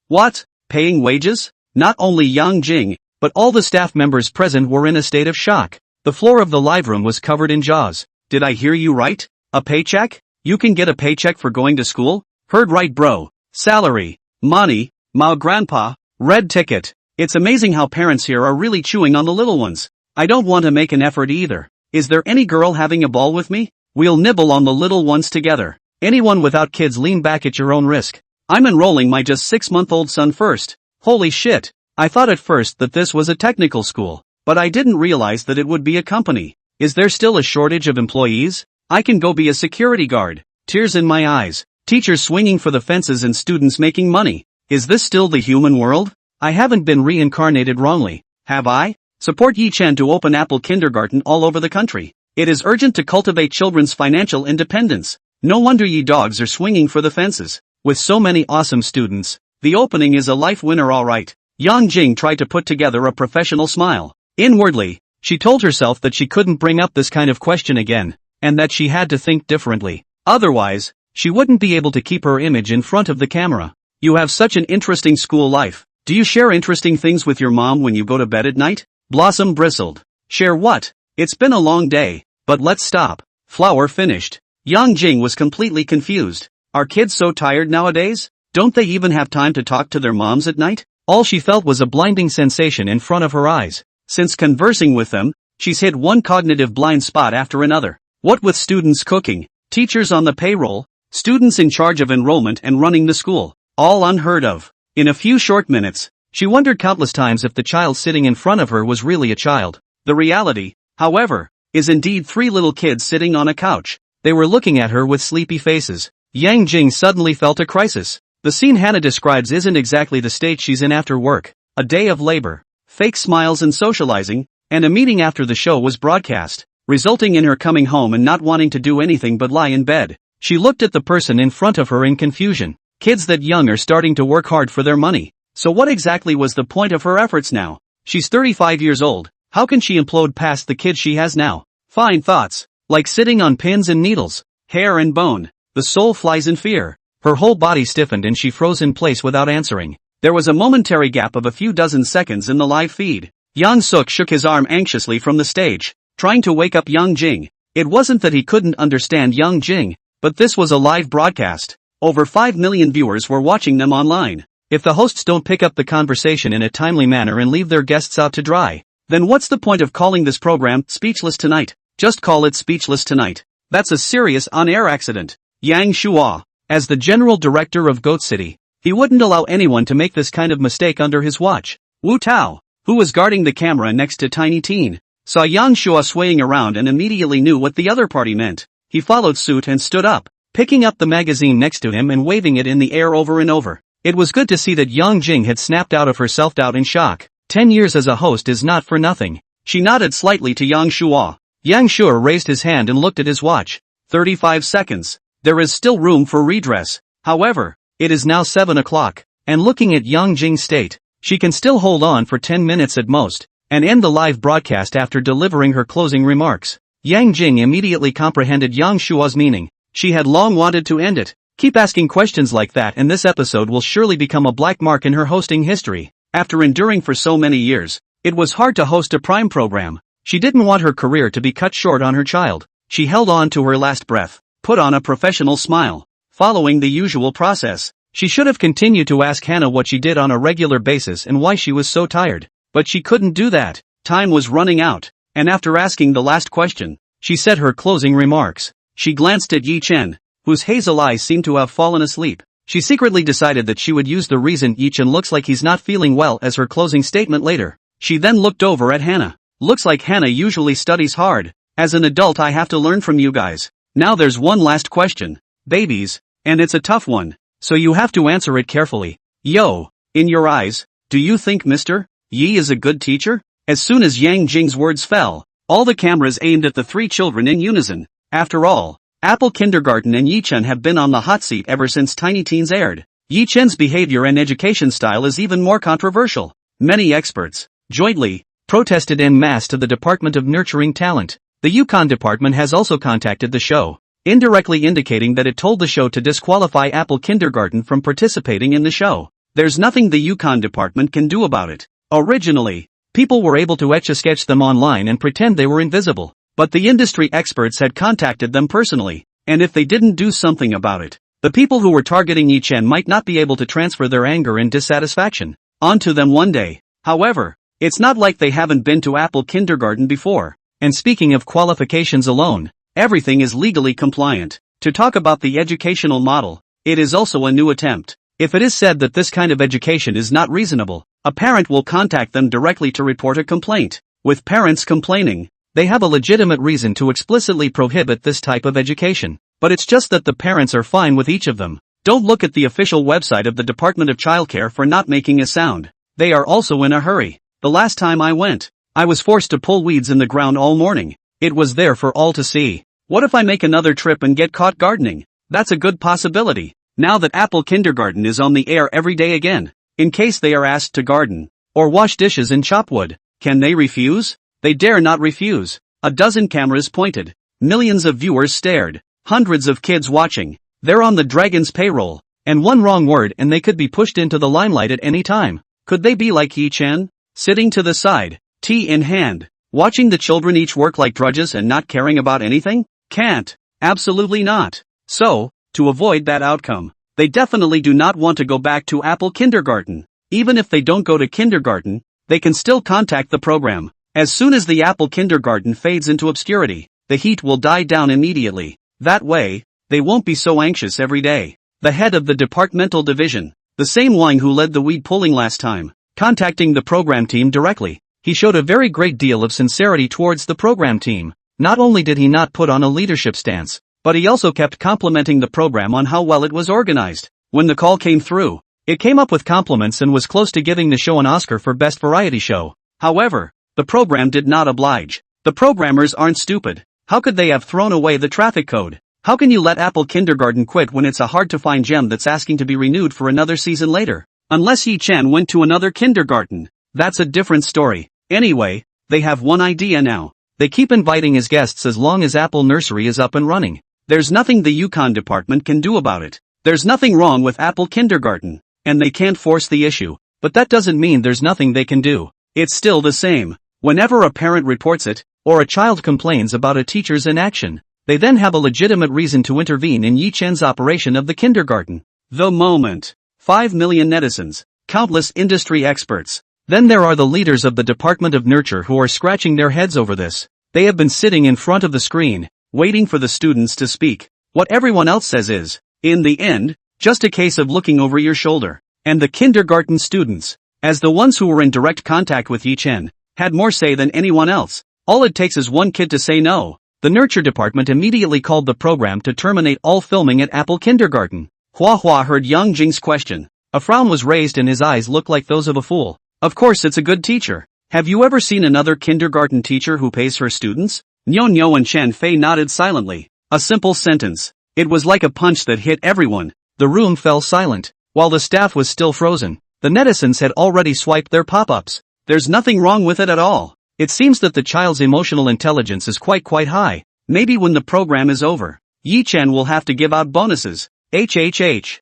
what? Paying wages? Not only Yang Jing, but all the staff members present were in a state of shock. The floor of the live room was covered in jaws. Did I hear you right? A paycheck? You can get a paycheck for going to school? Heard right bro. Salary, money, my grandpa, red ticket. It's amazing how parents here are really chewing on the little ones. I don't want to make an effort either. Is there any girl having a ball with me? We'll nibble on the little ones together. Anyone without kids, lean back at your own risk. I'm enrolling my just 6-month-old son first. Holy shit. I thought at first that this was a technical school, but I didn't realize that it would be a company. Is there still a shortage of employees? I can go be a security guard. Tears in my eyes. Teachers swinging for the fences and students making money. Is this still the human world? I haven't been reincarnated wrongly, have I? Support Yi Chen to open Apple Kindergarten all over the country. It is urgent to cultivate children's financial independence. No wonder ye dogs are swinging for the fences. With so many awesome students, the opening is a life winner alright. Yang Jing tried to put together a professional smile. Inwardly, she told herself that she couldn't bring up this kind of question again, and that she had to think differently. Otherwise, she wouldn't be able to keep her image in front of the camera. You have such an interesting school life. Do you share interesting things with your mom when you go to bed at night? Blossom bristled. Share what? It's been a long day, but let's stop. Flower finished. Yang Jing was completely confused. Are kids so tired nowadays? Don't they even have time to talk to their moms at night? All she felt was a blinding sensation in front of her eyes. Since conversing with them, she's hit one cognitive blind spot after another. What with students cooking, teachers on the payroll, students in charge of enrollment and running the school, all unheard of. In a few short minutes, she wondered countless times if the child sitting in front of her was really a child. The reality, however, is indeed three little kids sitting on a couch. They were looking at her with sleepy faces. Yang Jing suddenly felt a crisis. The scene Hannah describes isn't exactly the state she's in after work. A day of labor, fake smiles and socializing, and a meeting after the show was broadcast, resulting in her coming home and not wanting to do anything but lie in bed. She looked at the person in front of her in confusion. Kids that young are starting to work hard for their money. So what exactly was the point of her efforts now? She's 35 years old. How can she implode past the kids she has now? Fine thoughts, like sitting on pins and needles, hair and bone. The soul flies in fear. Her whole body stiffened and she froze in place without answering. There was a momentary gap of a few dozen seconds in the live feed. Yang Suk shook his arm anxiously from the stage, trying to wake up Yang Jing. It wasn't that he couldn't understand Yang Jing, but this was a live broadcast. Over 5 million viewers were watching them online. If the hosts don't pick up the conversation in a timely manner and leave their guests out to dry, then what's the point of calling this program Speechless Tonight? Just call it Speechless Tonight. That's a serious on-air accident. Yang Shua, as the general director of Goat City, he wouldn't allow anyone to make this kind of mistake under his watch. Wu Tao, who was guarding the camera next to Tiny Teen, saw Yang Shua swaying around and immediately knew what the other party meant. He followed suit and stood up, picking up the magazine next to him and waving it in the air over and over. It was good to see that Yang Jing had snapped out of her self-doubt in shock. 10 years as a host is not for nothing. She nodded slightly to Yang Shua. Yang Shua raised his hand and looked at his watch. 35 seconds. There is still room for redress. However, it is now 7 o'clock, and looking at Yang Jing's state, she can still hold on for 10 minutes at most, and end the live broadcast after delivering her closing remarks. Yang Jing immediately comprehended Yang Shua's meaning. She had long wanted to end it. Keep asking questions like that and this episode will surely become a black mark in her hosting history. After enduring for so many years, it was hard to host a prime program. She didn't want her career to be cut short on her child. She held on to her last breath, put on a professional smile. Following the usual process, she should have continued to ask Hannah what she did on a regular basis and why she was so tired. But she couldn't do that. Time was running out, and after asking the last question, she said her closing remarks. She glanced at Yi Chen, whose hazel eyes seemed to have fallen asleep. She secretly decided that she would use the reason Yi Chen looks like he's not feeling well as her closing statement later. She then looked over at Hannah. Looks like Hannah usually studies hard. As an adult I have to learn from you guys. Now there's one last question. Babies. And it's a tough one. So you have to answer it carefully. Yo, in your eyes, do you think Mr. Yi is a good teacher? As soon as Yang Jing's words fell, all the cameras aimed at the three children in unison. After all, Apple Kindergarten and Yi Chen have been on the hot seat ever since Tiny Teens aired. Yi Chen's behavior and education style is even more controversial. Many experts, jointly, protested en masse to the Department of Nurturing Talent. The Yukon department has also contacted the show, indirectly indicating that it told the show to disqualify Apple Kindergarten from participating in the show. There's nothing the Yukon department can do about it. Originally, people were able to etch-a-sketch them online and pretend they were invisible. But the industry experts had contacted them personally, and if they didn't do something about it, the people who were targeting Yi Chen might not be able to transfer their anger and dissatisfaction onto them one day. However, it's not like they haven't been to Apple Kindergarten before. And speaking of qualifications alone, everything is legally compliant. To talk about the educational model, it is also a new attempt. If it is said that this kind of education is not reasonable, a parent will contact them directly to report a complaint. With parents complaining, they have a legitimate reason to explicitly prohibit this type of education. But it's just that the parents are fine with each of them. Don't look at the official website of the Department of Childcare for not making a sound. They are also in a hurry. The last time I went, I was forced to pull weeds in the ground all morning. It was there for all to see. What if I make another trip and get caught gardening? That's a good possibility. Now that Apple Kindergarten is on the air every day again, in case they are asked to garden, or wash dishes and chop wood, can they refuse? They dare not refuse. A dozen cameras pointed. Millions of viewers stared. Hundreds of kids watching. They're on the dragon's payroll. And one wrong word and they could be pushed into the limelight at any time. Could they be like Yi Chen? Sitting to the side, tea in hand, watching the children each work like drudges and not caring about anything? Can't. Absolutely not. So, to avoid that outcome, they definitely do not want to go back to Apple Kindergarten. Even if they don't go to kindergarten, they can still contact the program. As soon as the Apple Kindergarten fades into obscurity, the heat will die down immediately. That way, they won't be so anxious every day. The head of the departmental division, the same one who led the weed pulling last time, contacting the program team directly, he showed a very great deal of sincerity towards the program team. Not only did he not put on a leadership stance, but he also kept complimenting the program on how well it was organized. When the call came through, it came up with compliments and was close to giving the show an Oscar for Best Variety Show. However, the program did not oblige. The programmers aren't stupid. How could they have thrown away the traffic code? How can you let Apple Kindergarten quit when it's a hard-to-find gem that's asking to be renewed for another season later? Unless Yi-chan went to another kindergarten. That's a different story. Anyway, they have one idea now. They keep inviting his guests as long as Apple Nursery is up and running. There's nothing the Yukon department can do about it. There's nothing wrong with Apple Kindergarten, and they can't force the issue. But that doesn't mean there's nothing they can do. It's still the same. Whenever a parent reports it, or a child complains about a teacher's inaction, they then have a legitimate reason to intervene in Yi-chan's operation of the kindergarten. The moment. 5 million netizens. Countless industry experts. Then there are the leaders of the Department of Nurture who are scratching their heads over this. They have been sitting in front of the screen, waiting for the students to speak. What everyone else says is, in the end, just a case of looking over your shoulder. And the kindergarten students, as the ones who were in direct contact with Yi-chan, had more say than anyone else. All it takes is one kid to say no. The Nurture department immediately called the program to terminate all filming at Apple Kindergarten. Hua Hua heard Yang Jing's question. A frown was raised and his eyes looked like those of a fool. Of course it's a good teacher. Have you ever seen another kindergarten teacher who pays her students? Nyo Nyo and Chen Fei nodded silently. A simple sentence. It was like a punch that hit everyone. The room fell silent. While the staff was still frozen, the netizens had already swiped their pop-ups. There's nothing wrong with it at all. It seems that the child's emotional intelligence is quite high. Maybe when the program is over, Yi-chan will have to give out bonuses. HHH.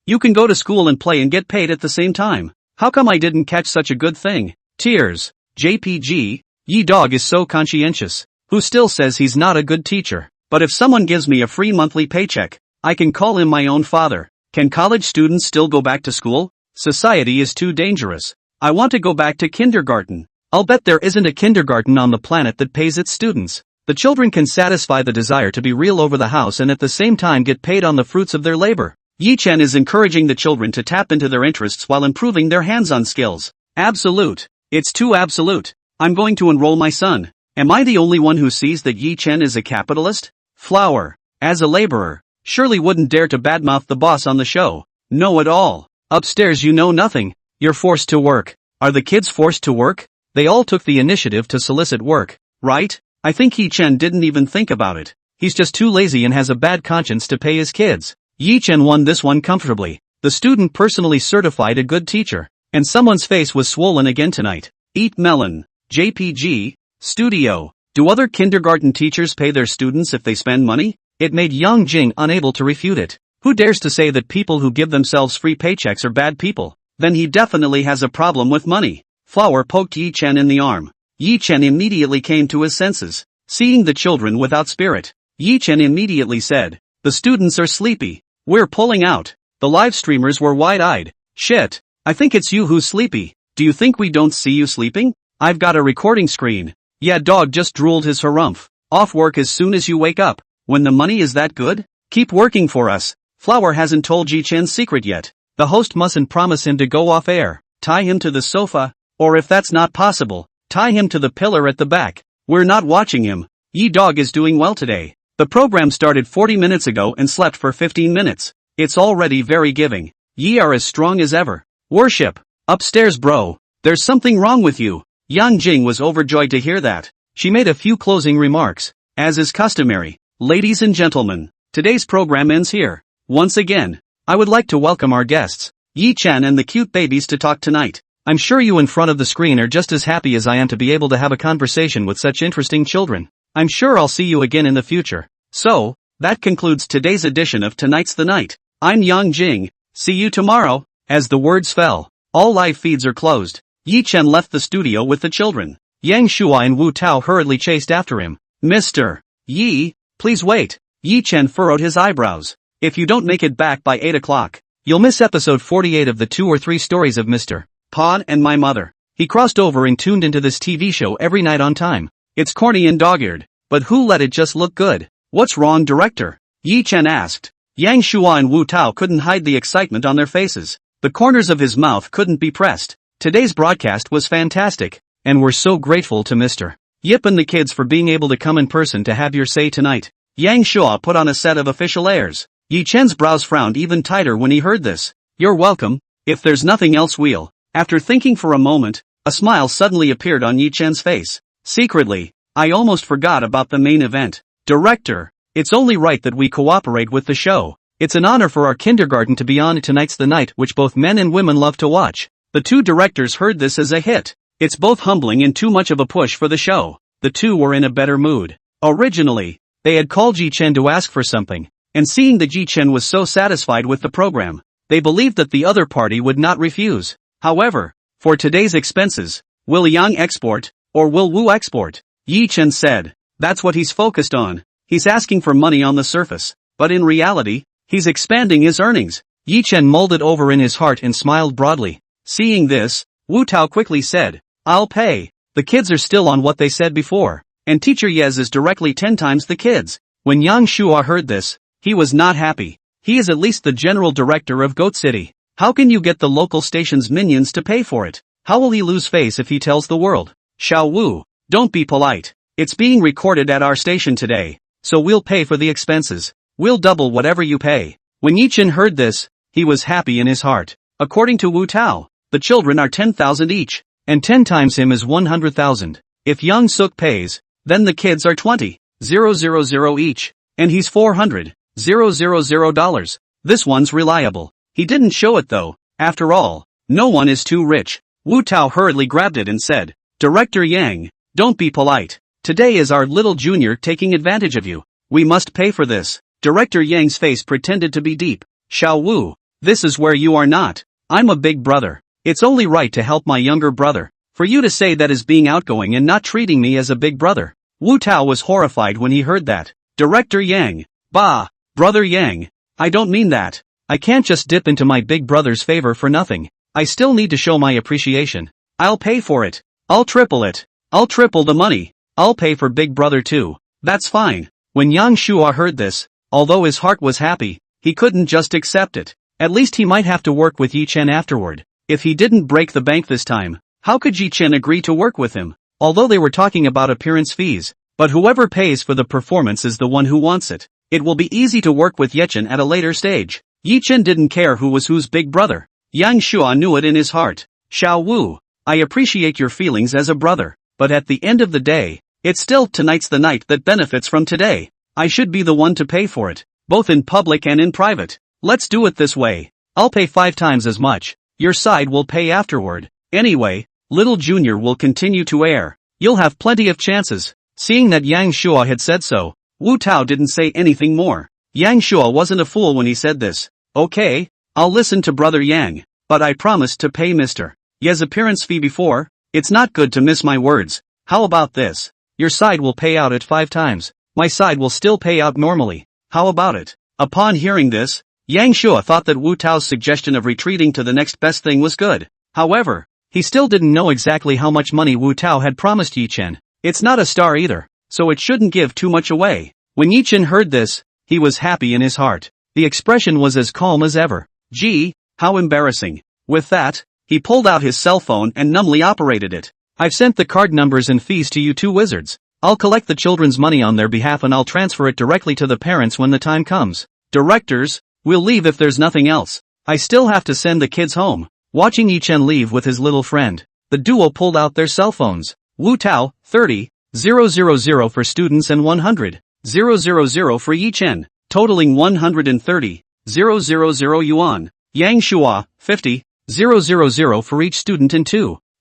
You can go to school and play and get paid at the same time. How come I didn't catch such a good thing? Tears. JPG. Yi dog is so conscientious. Who still says he's not a good teacher. But if someone gives me a free monthly paycheck, I can call him my own father. Can college students still go back to school? Society is too dangerous. I want to go back to kindergarten. I'll bet there isn't a kindergarten on the planet that pays its students. The children can satisfy the desire to be real over the house and at the same time get paid on the fruits of their labor. Yi-chan is encouraging the children to tap into their interests while improving their hands-on skills. Absolute. It's too absolute. I'm going to enroll my son. Am I the only one who sees that Yi-chan is a capitalist? Flower. As a laborer, surely wouldn't dare to badmouth the boss on the show. No at all. Upstairs you know nothing. You're forced to work. Are the kids forced to work? They all took the initiative to solicit work, right? I think Yi-chan didn't even think about it. He's just too lazy and has a bad conscience to pay his kids. Yi-chan won this one comfortably. The student personally certified a good teacher. And someone's face was swollen again tonight. Eat melon. JPG. Studio. Do other kindergarten teachers pay their students if they spend money? It made Yang Jing unable to refute it. Who dares to say that people who give themselves free paychecks are bad people? Then he definitely has a problem with money. Flower poked Yi-chan in the arm. Yi-chan immediately came to his senses. Seeing the children without spirit, Yi-chan immediately said, "The students are sleepy. We're pulling out." The live streamers were wide-eyed. "Shit. I think it's you who's sleepy. Do you think we don't see you sleeping? I've got a recording screen." Yeah, dog just drooled his harumph. Off work as soon as you wake up. When the money is that good? Keep working for us. Flower hasn't told Yi-chan's secret yet. The host mustn't promise him to go off air. Tie him to the sofa, or if that's not possible, tie him to the pillar at the back. We're not watching him. Yi dog is doing well today. The program started 40 minutes ago and slept for 15 minutes. It's already very giving. Ye are as strong as ever. Worship. Upstairs bro. There's something wrong with you. Yang Jing was overjoyed to hear that. She made a few closing remarks. As is customary, ladies and gentlemen, today's program ends here. Once again, I would like to welcome our guests, Yi-chan and the cute babies, to talk tonight. I'm sure you in front of the screen are just as happy as I am to be able to have a conversation with such interesting children. I'm sure I'll see you again in the future. So, that concludes today's edition of Tonight's the Night. I'm Yang Jing. See you tomorrow. As the words fell, all live feeds are closed. Yi-chan left the studio with the children. Yang Shuai and Wu Tao hurriedly chased after him. Mr. Yi, Please wait. Yi Chen furrowed his eyebrows. If you don't make it back by 8 o'clock, you'll miss episode 48 of the 2 or 3 stories of Mr. Pod and My Mother. He crossed over and tuned into this TV show every night on time. It's corny and dog-eared, but who let it just look good? What's wrong, director? Yi Chen asked. Yang Shua and Wu Tao couldn't hide the excitement on their faces. The corners of his mouth couldn't be pressed. Today's broadcast was fantastic, and we're so grateful to Mr. Yip and the kids for being able to come in person to have your say tonight. Yang Shua put on a set of official airs. Yi Chen's brows frowned even tighter when he heard this. You're welcome. If there's nothing else we'll. After thinking for a moment, a smile suddenly appeared on Yi Chen's face. Secretly, I almost forgot about the main event. Director, it's only right that we cooperate with the show. It's an honor for our kindergarten to be on tonight's the night which both men and women love to watch. The two directors heard this as a hit. It's both humbling and too much of a push for the show. The two were in a better mood. Originally, they had called Yi Chen to ask for something, and seeing that Yi Chen was so satisfied with the program, they believed that the other party would not refuse. However, for today's expenses, will Yang export, or will Wu export? Yi Chen said. That's what he's focused on. He's asking for money on the surface, but in reality, he's expanding his earnings. Yi Chen mulled it over in his heart and smiled broadly. Seeing this, Wu Tao quickly said, I'll pay. The kids are still on what they said before, and teacher Yez is directly 10 times the kids. When Yang Shua heard this, he was not happy. He is at least the general director of Goat City. How can you get the local station's minions to pay for it? How will he lose face if he tells the world? Xiao Wu, don't be polite. It's being recorded at our station today, so we'll pay for the expenses. We'll double whatever you pay. When Yi Chen heard this, he was happy in his heart. According to Wu Tao, the children are 10,000 each, and 10 times him is 100,000. If Yang Suk pays, then the kids are 20,000 each, and he's $400,000. This one's reliable. He didn't show it though. After all, no one is too rich. Wu Tao hurriedly grabbed it and said, Director Yang, don't be polite. Today is our little junior taking advantage of you. We must pay for this. Director Yang's face pretended to be deep. Xiao Wu, this is where you are not. I'm a big brother. It's only right to help my younger brother. For you to say that is being outgoing and not treating me as a big brother. Wu Tao was horrified when he heard that. Director Yang, bah, brother Yang, I don't mean that. I can't just dip into my big brother's favor for nothing. I still need to show my appreciation. I'll pay for it. I'll triple it. I'll triple the money. I'll pay for big brother too. That's fine. When Yang Shua heard this, although his heart was happy, he couldn't just accept it. At least he might have to work with Yi Chen afterward. If he didn't break the bank this time, how could Yi Chen agree to work with him? Although they were talking about appearance fees, but whoever pays for the performance is the one who wants it. It will be easy to work with Yi Chen at a later stage. Yi Chen didn't care who was whose big brother. Yang Shua knew it in his heart. Xiao Wu, I appreciate your feelings as a brother, but at the end of the day, it's still tonight's the night that benefits from today. I should be the one to pay for it, both in public and in private. Let's do it this way. I'll pay 5 times as much. Your side will pay afterward. Anyway, little junior will continue to air. You'll have plenty of chances. Seeing that Yang Shua had said so, Wu Tao didn't say anything more. Yang Shua wasn't a fool when he said this. Okay, I'll listen to brother Yang, but I promised to pay Mr. Ye's appearance fee before. It's not good to miss my words. How about this? Your side will pay out at 5 times. My side will still pay out normally. How about it? Upon hearing this, Yang Shua thought that Wu Tao's suggestion of retreating to the next best thing was good. However, he still didn't know exactly how much money Wu Tao had promised Yi Chen. It's not a star either, so it shouldn't give too much away. When Yi Chen heard this, he was happy in his heart. The expression was as calm as ever. Gee, how embarrassing. With that, he pulled out his cell phone and numbly operated it. I've sent the card numbers and fees to you two wizards. I'll collect the children's money on their behalf and I'll transfer it directly to the parents when the time comes. Directors, we'll leave if there's nothing else. I still have to send the kids home. Watching Yi Chen leave with his little friend, the duo pulled out their cell phones. Wu Tao, 30,000 for students and 100,000 for Yi Chen, totaling 130,000 yuan. Yang Shua, 50,000 for each student and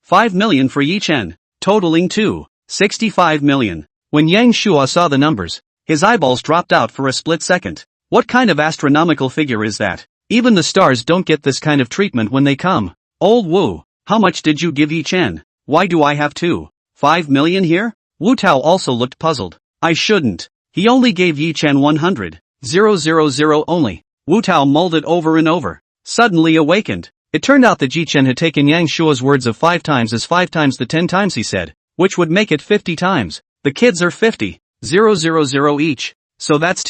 5 million for Yi Chen, totaling 65 million. When Yang Shua saw the numbers, his eyeballs dropped out for a split second. What kind of astronomical figure is that? Even the stars don't get this kind of treatment when they come. Old Wu, how much did you give Yi Chen? Why do I have 5 million here? Wu Tao also looked puzzled. I shouldn't. He only gave Yi Chen 100,000 only. Wu Tao mulled it over and over. Suddenly awakened. It turned out that Yi Chen had taken Yang Shua's words of 5 times as 5 times the 10 times he said, which would make it 50 times. The kids are 50,000 each. So that's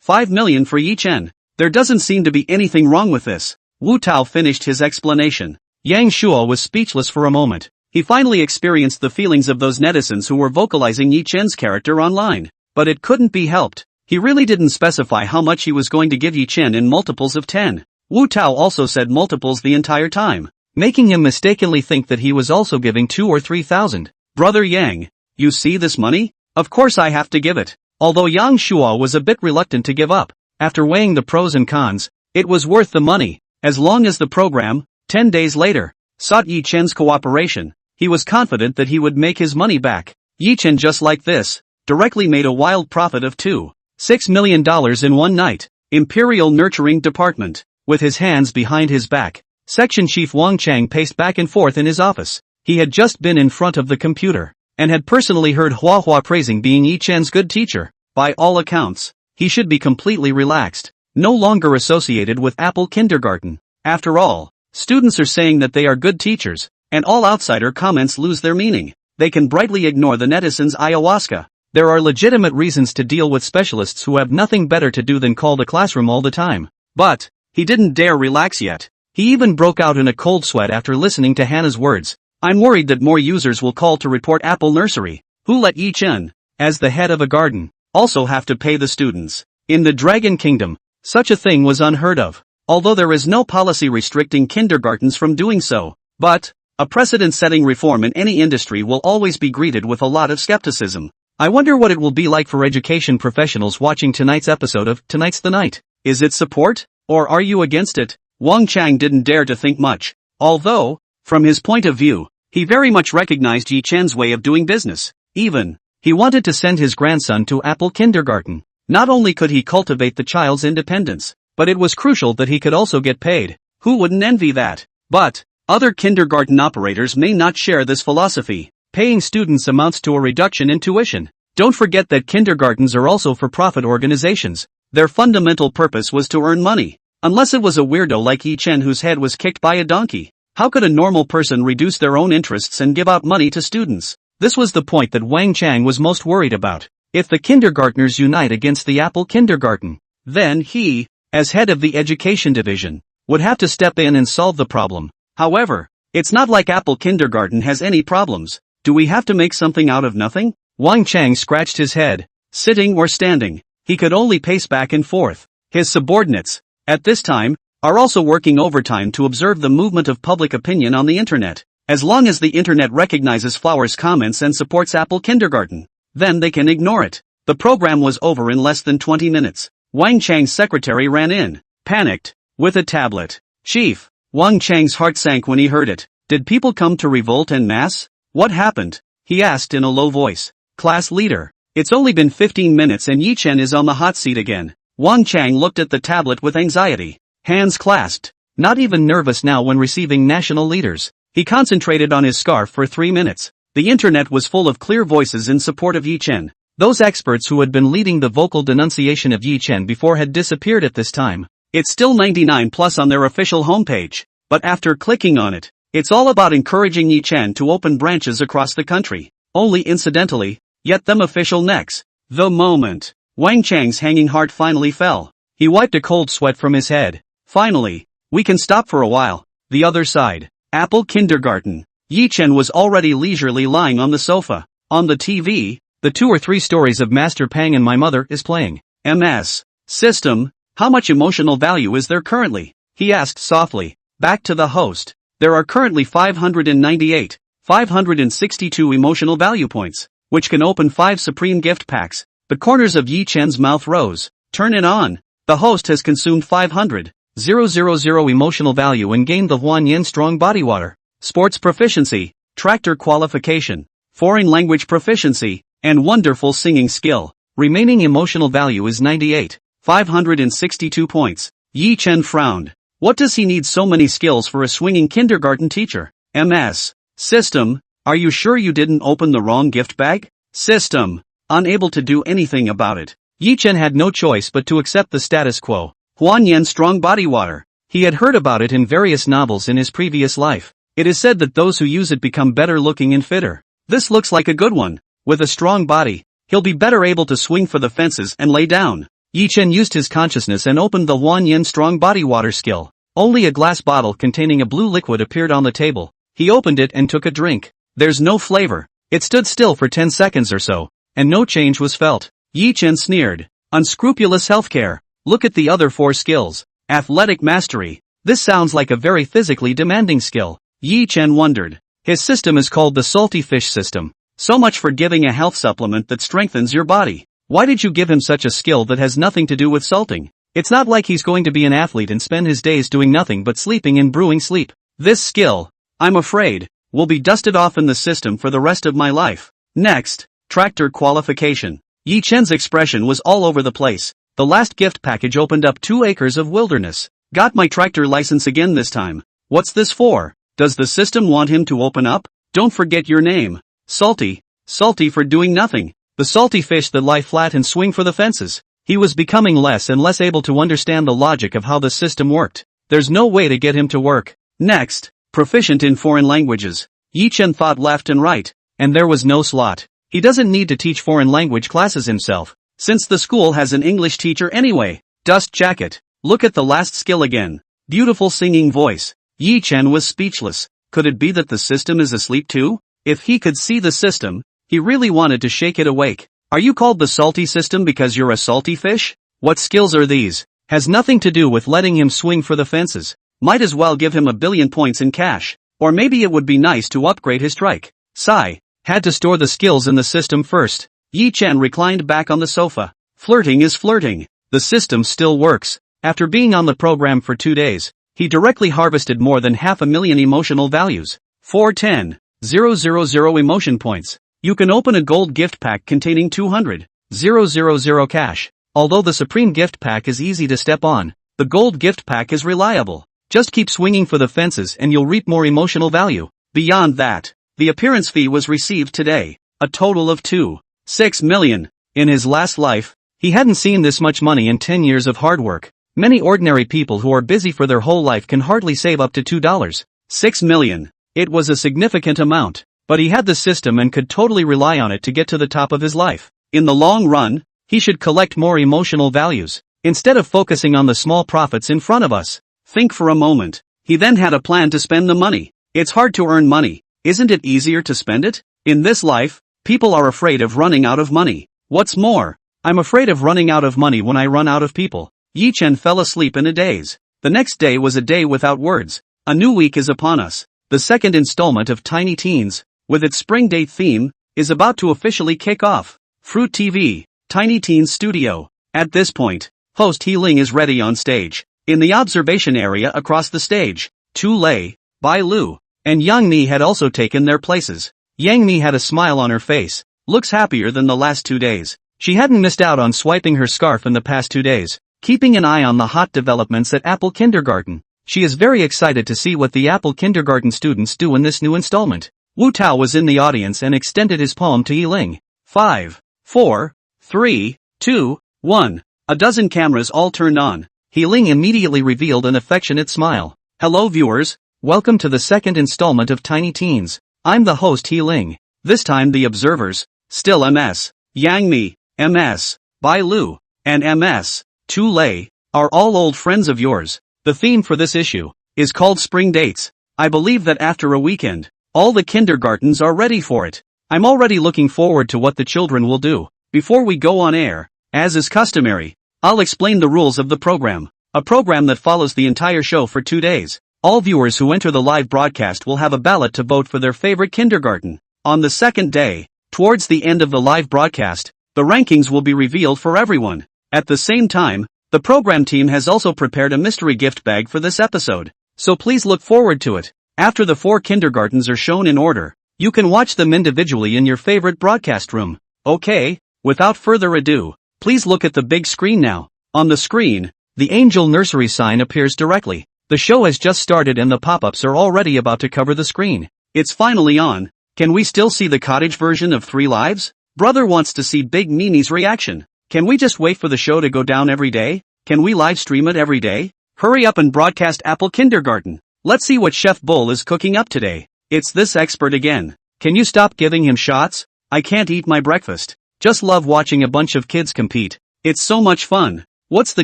5 million for Yi Chen. There doesn't seem to be anything wrong with this. Wu Tao finished his explanation. Yang Shua was speechless for a moment. He finally experienced the feelings of those netizens who were vocalizing Yi Chen's character online. But it couldn't be helped. He really didn't specify how much he was going to give Yi Chen in multiples of 10. Wu Tao also said multiples the entire time, making him mistakenly think that he was also giving 2 or 3,000. Brother Yang, you see this money? Of course I have to give it. Although Yang Shua was a bit reluctant to give up, after weighing the pros and cons, it was worth the money, as long as the program, 10 days later, sought Yi Chen's cooperation. He was confident that he would make his money back. Yi Chen, just like this, directly made a wild profit of $2.6 million in one night. Imperial Nurturing Department. With his hands behind his back, Section Chief Wang Chang paced back and forth in his office. He had just been in front of the computer, and had personally heard Hua Hua praising being Yi Chen's good teacher. By all accounts, he should be completely relaxed, no longer associated with Apple Kindergarten. After all, students are saying that they are good teachers, and all outsider comments lose their meaning. They can brightly ignore the netizens' ayahuasca. There are legitimate reasons to deal with specialists who have nothing better to do than call the classroom all the time. But he didn't dare relax yet. He even broke out in a cold sweat after listening to Hannah's words. I'm worried that more users will call to report Apple Nursery. Who let Yi Chen, as the head of a garden, also have to pay the students? In the Dragon Kingdom, such a thing was unheard of, although there is no policy restricting kindergartens from doing so. But a precedent-setting reform in any industry will always be greeted with a lot of skepticism. I wonder what it will be like for education professionals watching tonight's episode of Tonight's the Night. Is it support? Or are you against it? Wang Chang didn't dare to think much. Although, from his point of view, he very much recognized Yi Chen's way of doing business. Even, he wanted to send his grandson to Apple Kindergarten. Not only could he cultivate the child's independence, but it was crucial that he could also get paid. Who wouldn't envy that? But other kindergarten operators may not share this philosophy. Paying students amounts to a reduction in tuition. Don't forget that kindergartens are also for-profit organizations. Their fundamental purpose was to earn money. Unless it was a weirdo like Yi Chen whose head was kicked by a donkey. How could a normal person reduce their own interests and give out money to students? This was the point that Wang Chang was most worried about. If the kindergartners unite against the Apple Kindergarten, then he, as head of the education division, would have to step in and solve the problem. However, it's not like Apple Kindergarten has any problems. Do we have to make something out of nothing? Wang Chang scratched his head. Sitting or standing, he could only pace back and forth. His subordinates, at this time, are also working overtime to observe the movement of public opinion on the internet. As long as the internet recognizes Flower's comments and supports Apple Kindergarten, then they can ignore it. The program was over in less than 20 minutes. Wang Chang's secretary ran in, panicked, with a tablet. Chief, Wang Chang's heart sank when he heard it. Did people come to revolt en masse? What happened? He asked in a low voice. Class leader, it's only been 15 minutes and Yi Chen is on the hot seat again. Wang Chang looked at the tablet with anxiety, hands clasped, not even nervous now when receiving national leaders. He concentrated on his scarf for 3 minutes. The internet was full of clear voices in support of Yi Chen. Those experts who had been leading the vocal denunciation of Yi Chen before had disappeared at this time. It's still 99+ on their official homepage, but after clicking on it, it's all about encouraging Yi Chen to open branches across the country. Only incidentally, yet them official next. The moment Wang Chang's hanging heart finally fell, he wiped a cold sweat from his head. Finally, we can stop for a while. The other side, Apple Kindergarten. Yi Chen was already leisurely lying on the sofa. On the TV, the 2 or 3 stories of Master Pang and My Mother is playing. MS. System, how much emotional value is there currently? He asked softly, back to the host. There are currently 562 emotional value points, which can open 5 supreme gift packs. The corners of Yi Chen's mouth rose. Turn it on. The host has consumed 500,000 emotional value and gained the Huan Yin Strong Body Water, Sports Proficiency, Tractor Qualification, Foreign Language Proficiency, and Wonderful Singing Skill. Remaining emotional value is 562 points. Yi Chen frowned. What does he need so many skills for a swinging kindergarten teacher? MS. System, are you sure you didn't open the wrong gift bag? System, unable to do anything about it. Yi Chen had no choice but to accept the status quo. Huan Yan strong body water. He had heard about it in various novels in his previous life. It is said that those who use it become better looking and fitter. This looks like a good one. With a strong body, he'll be better able to swing for the fences and lay down. Yi Chen used his consciousness and opened the Huan Yan strong body water skill. Only a glass bottle containing a blue liquid appeared on the table. He opened it and took a drink. There's no flavor. It stood still for 10 seconds or so, and no change was felt. Yi Chen sneered. Unscrupulous healthcare. Look at the other 4 skills. Athletic mastery. This sounds like a very physically demanding skill. Yi Chen wondered. His system is called the salty fish system. So much for giving a health supplement that strengthens your body. Why did you give him such a skill that has nothing to do with salting? It's not like he's going to be an athlete and spend his days doing nothing but sleeping and brewing sleep. This skill, I'm afraid, will be dusted off in the system for the rest of my life. Next, tractor qualification. Yi Chen's expression was all over the place. The last gift package opened up 2 acres of wilderness. Got my tractor license again this time. What's this for? Does the system want him to open up? Don't forget your name. Salty. Salty for doing nothing. The salty fish that lie flat and swing for the fences. He was becoming less and less able to understand the logic of how the system worked. There's no way to get him to work. Next, proficient in foreign languages. Yi Chen thought left and right, and there was no slot. He doesn't need to teach foreign language classes himself, since the school has an English teacher anyway. Dust jacket. Look at the last skill again. Beautiful singing voice. Yi Chen was speechless. Could it be that the system is asleep too? If he could see the system, he really wanted to shake it awake. Are you called the salty system because you're a salty fish? What skills are these? Has nothing to do with letting him swing for the fences. Might as well give him 1,000,000,000 points in cash. Or maybe it would be nice to upgrade his strike. Sigh. Had to store the skills in the system first. Yi Chen reclined back on the sofa. Flirting is flirting. The system still works. After being on the program for 2 days, he directly harvested more than 500,000 emotional values. 410,000 emotion points. You can open a gold gift pack containing 200,000 cash. Although the supreme gift pack is easy to step on, the gold gift pack is reliable. Just keep swinging for the fences and you'll reap more emotional value. Beyond that, the appearance fee was received today, a total of 2.6 million. In his last life, he hadn't seen this much money in 10 years of hard work. Many ordinary people who are busy for their whole life can hardly save up to $2.6 million. It was a significant amount, but he had the system and could totally rely on it to get to the top of his life. In the long run, he should collect more emotional values, instead of focusing on the small profits in front of us. Think for a moment. He then had a plan to spend the money. It's hard to earn money. Isn't it easier to spend it? In this life, people are afraid of running out of money. What's more, I'm afraid of running out of money when I run out of people. Yi Chen fell asleep in a daze. The next day was a day without words. A new week is upon us. The second installment of Tiny Teens, with its spring date theme, is about to officially kick off. Fruit TV, Tiny Teens Studio. At this point, host He Ling is ready on stage. In the observation area across the stage, Tu Lei, Bai Lu, and Yang Mi had also taken their places. Yang Mi had a smile on her face, looks happier than the last 2 days. She hadn't missed out on swiping her scarf in the past 2 days, keeping an eye on the hot developments at Apple Kindergarten. She is very excited to see what the Apple Kindergarten students do in this new installment. Wu Tao was in the audience and extended his palm to Yi Ling. 5, 4, 3, 2, 1. A dozen cameras all turned on. Yi Ling immediately revealed an affectionate smile. Hello viewers, welcome to the second installment of Tiny Teens. I'm the host Yi Ling. This time the observers, still MS, Yang Mi, MS, Bai Lu, and MS, Tu Lei, are all old friends of yours. The theme for this issue is called Spring Dates. I believe that after a weekend, all the kindergartens are ready for it. I'm already looking forward to what the children will do. Before we go on air, as is customary, I'll explain the rules of the program. A program that follows the entire show for 2 days. All viewers who enter the live broadcast will have a ballot to vote for their favorite kindergarten. On the second day, towards the end of the live broadcast, the rankings will be revealed for everyone. At the same time, the program team has also prepared a mystery gift bag for this episode, so please look forward to it. After the 4 kindergartens are shown in order, you can watch them individually in your favorite broadcast room. Okay, without further ado, please look at the big screen now. On the screen, the Angel Nursery sign appears directly. The show has just started and the pop-ups are already about to cover the screen. It's finally on. Can we still see the cottage version of 3 Lives? Brother wants to see Big Mimi's reaction. Can we just wait for the show to go down every day? Can we live stream it every day? Hurry up and broadcast Apple Kindergarten. Let's see what Chef Bull is cooking up today. It's this expert again. Can you stop giving him shots? I can't eat my breakfast. Just love watching a bunch of kids compete. It's so much fun. What's the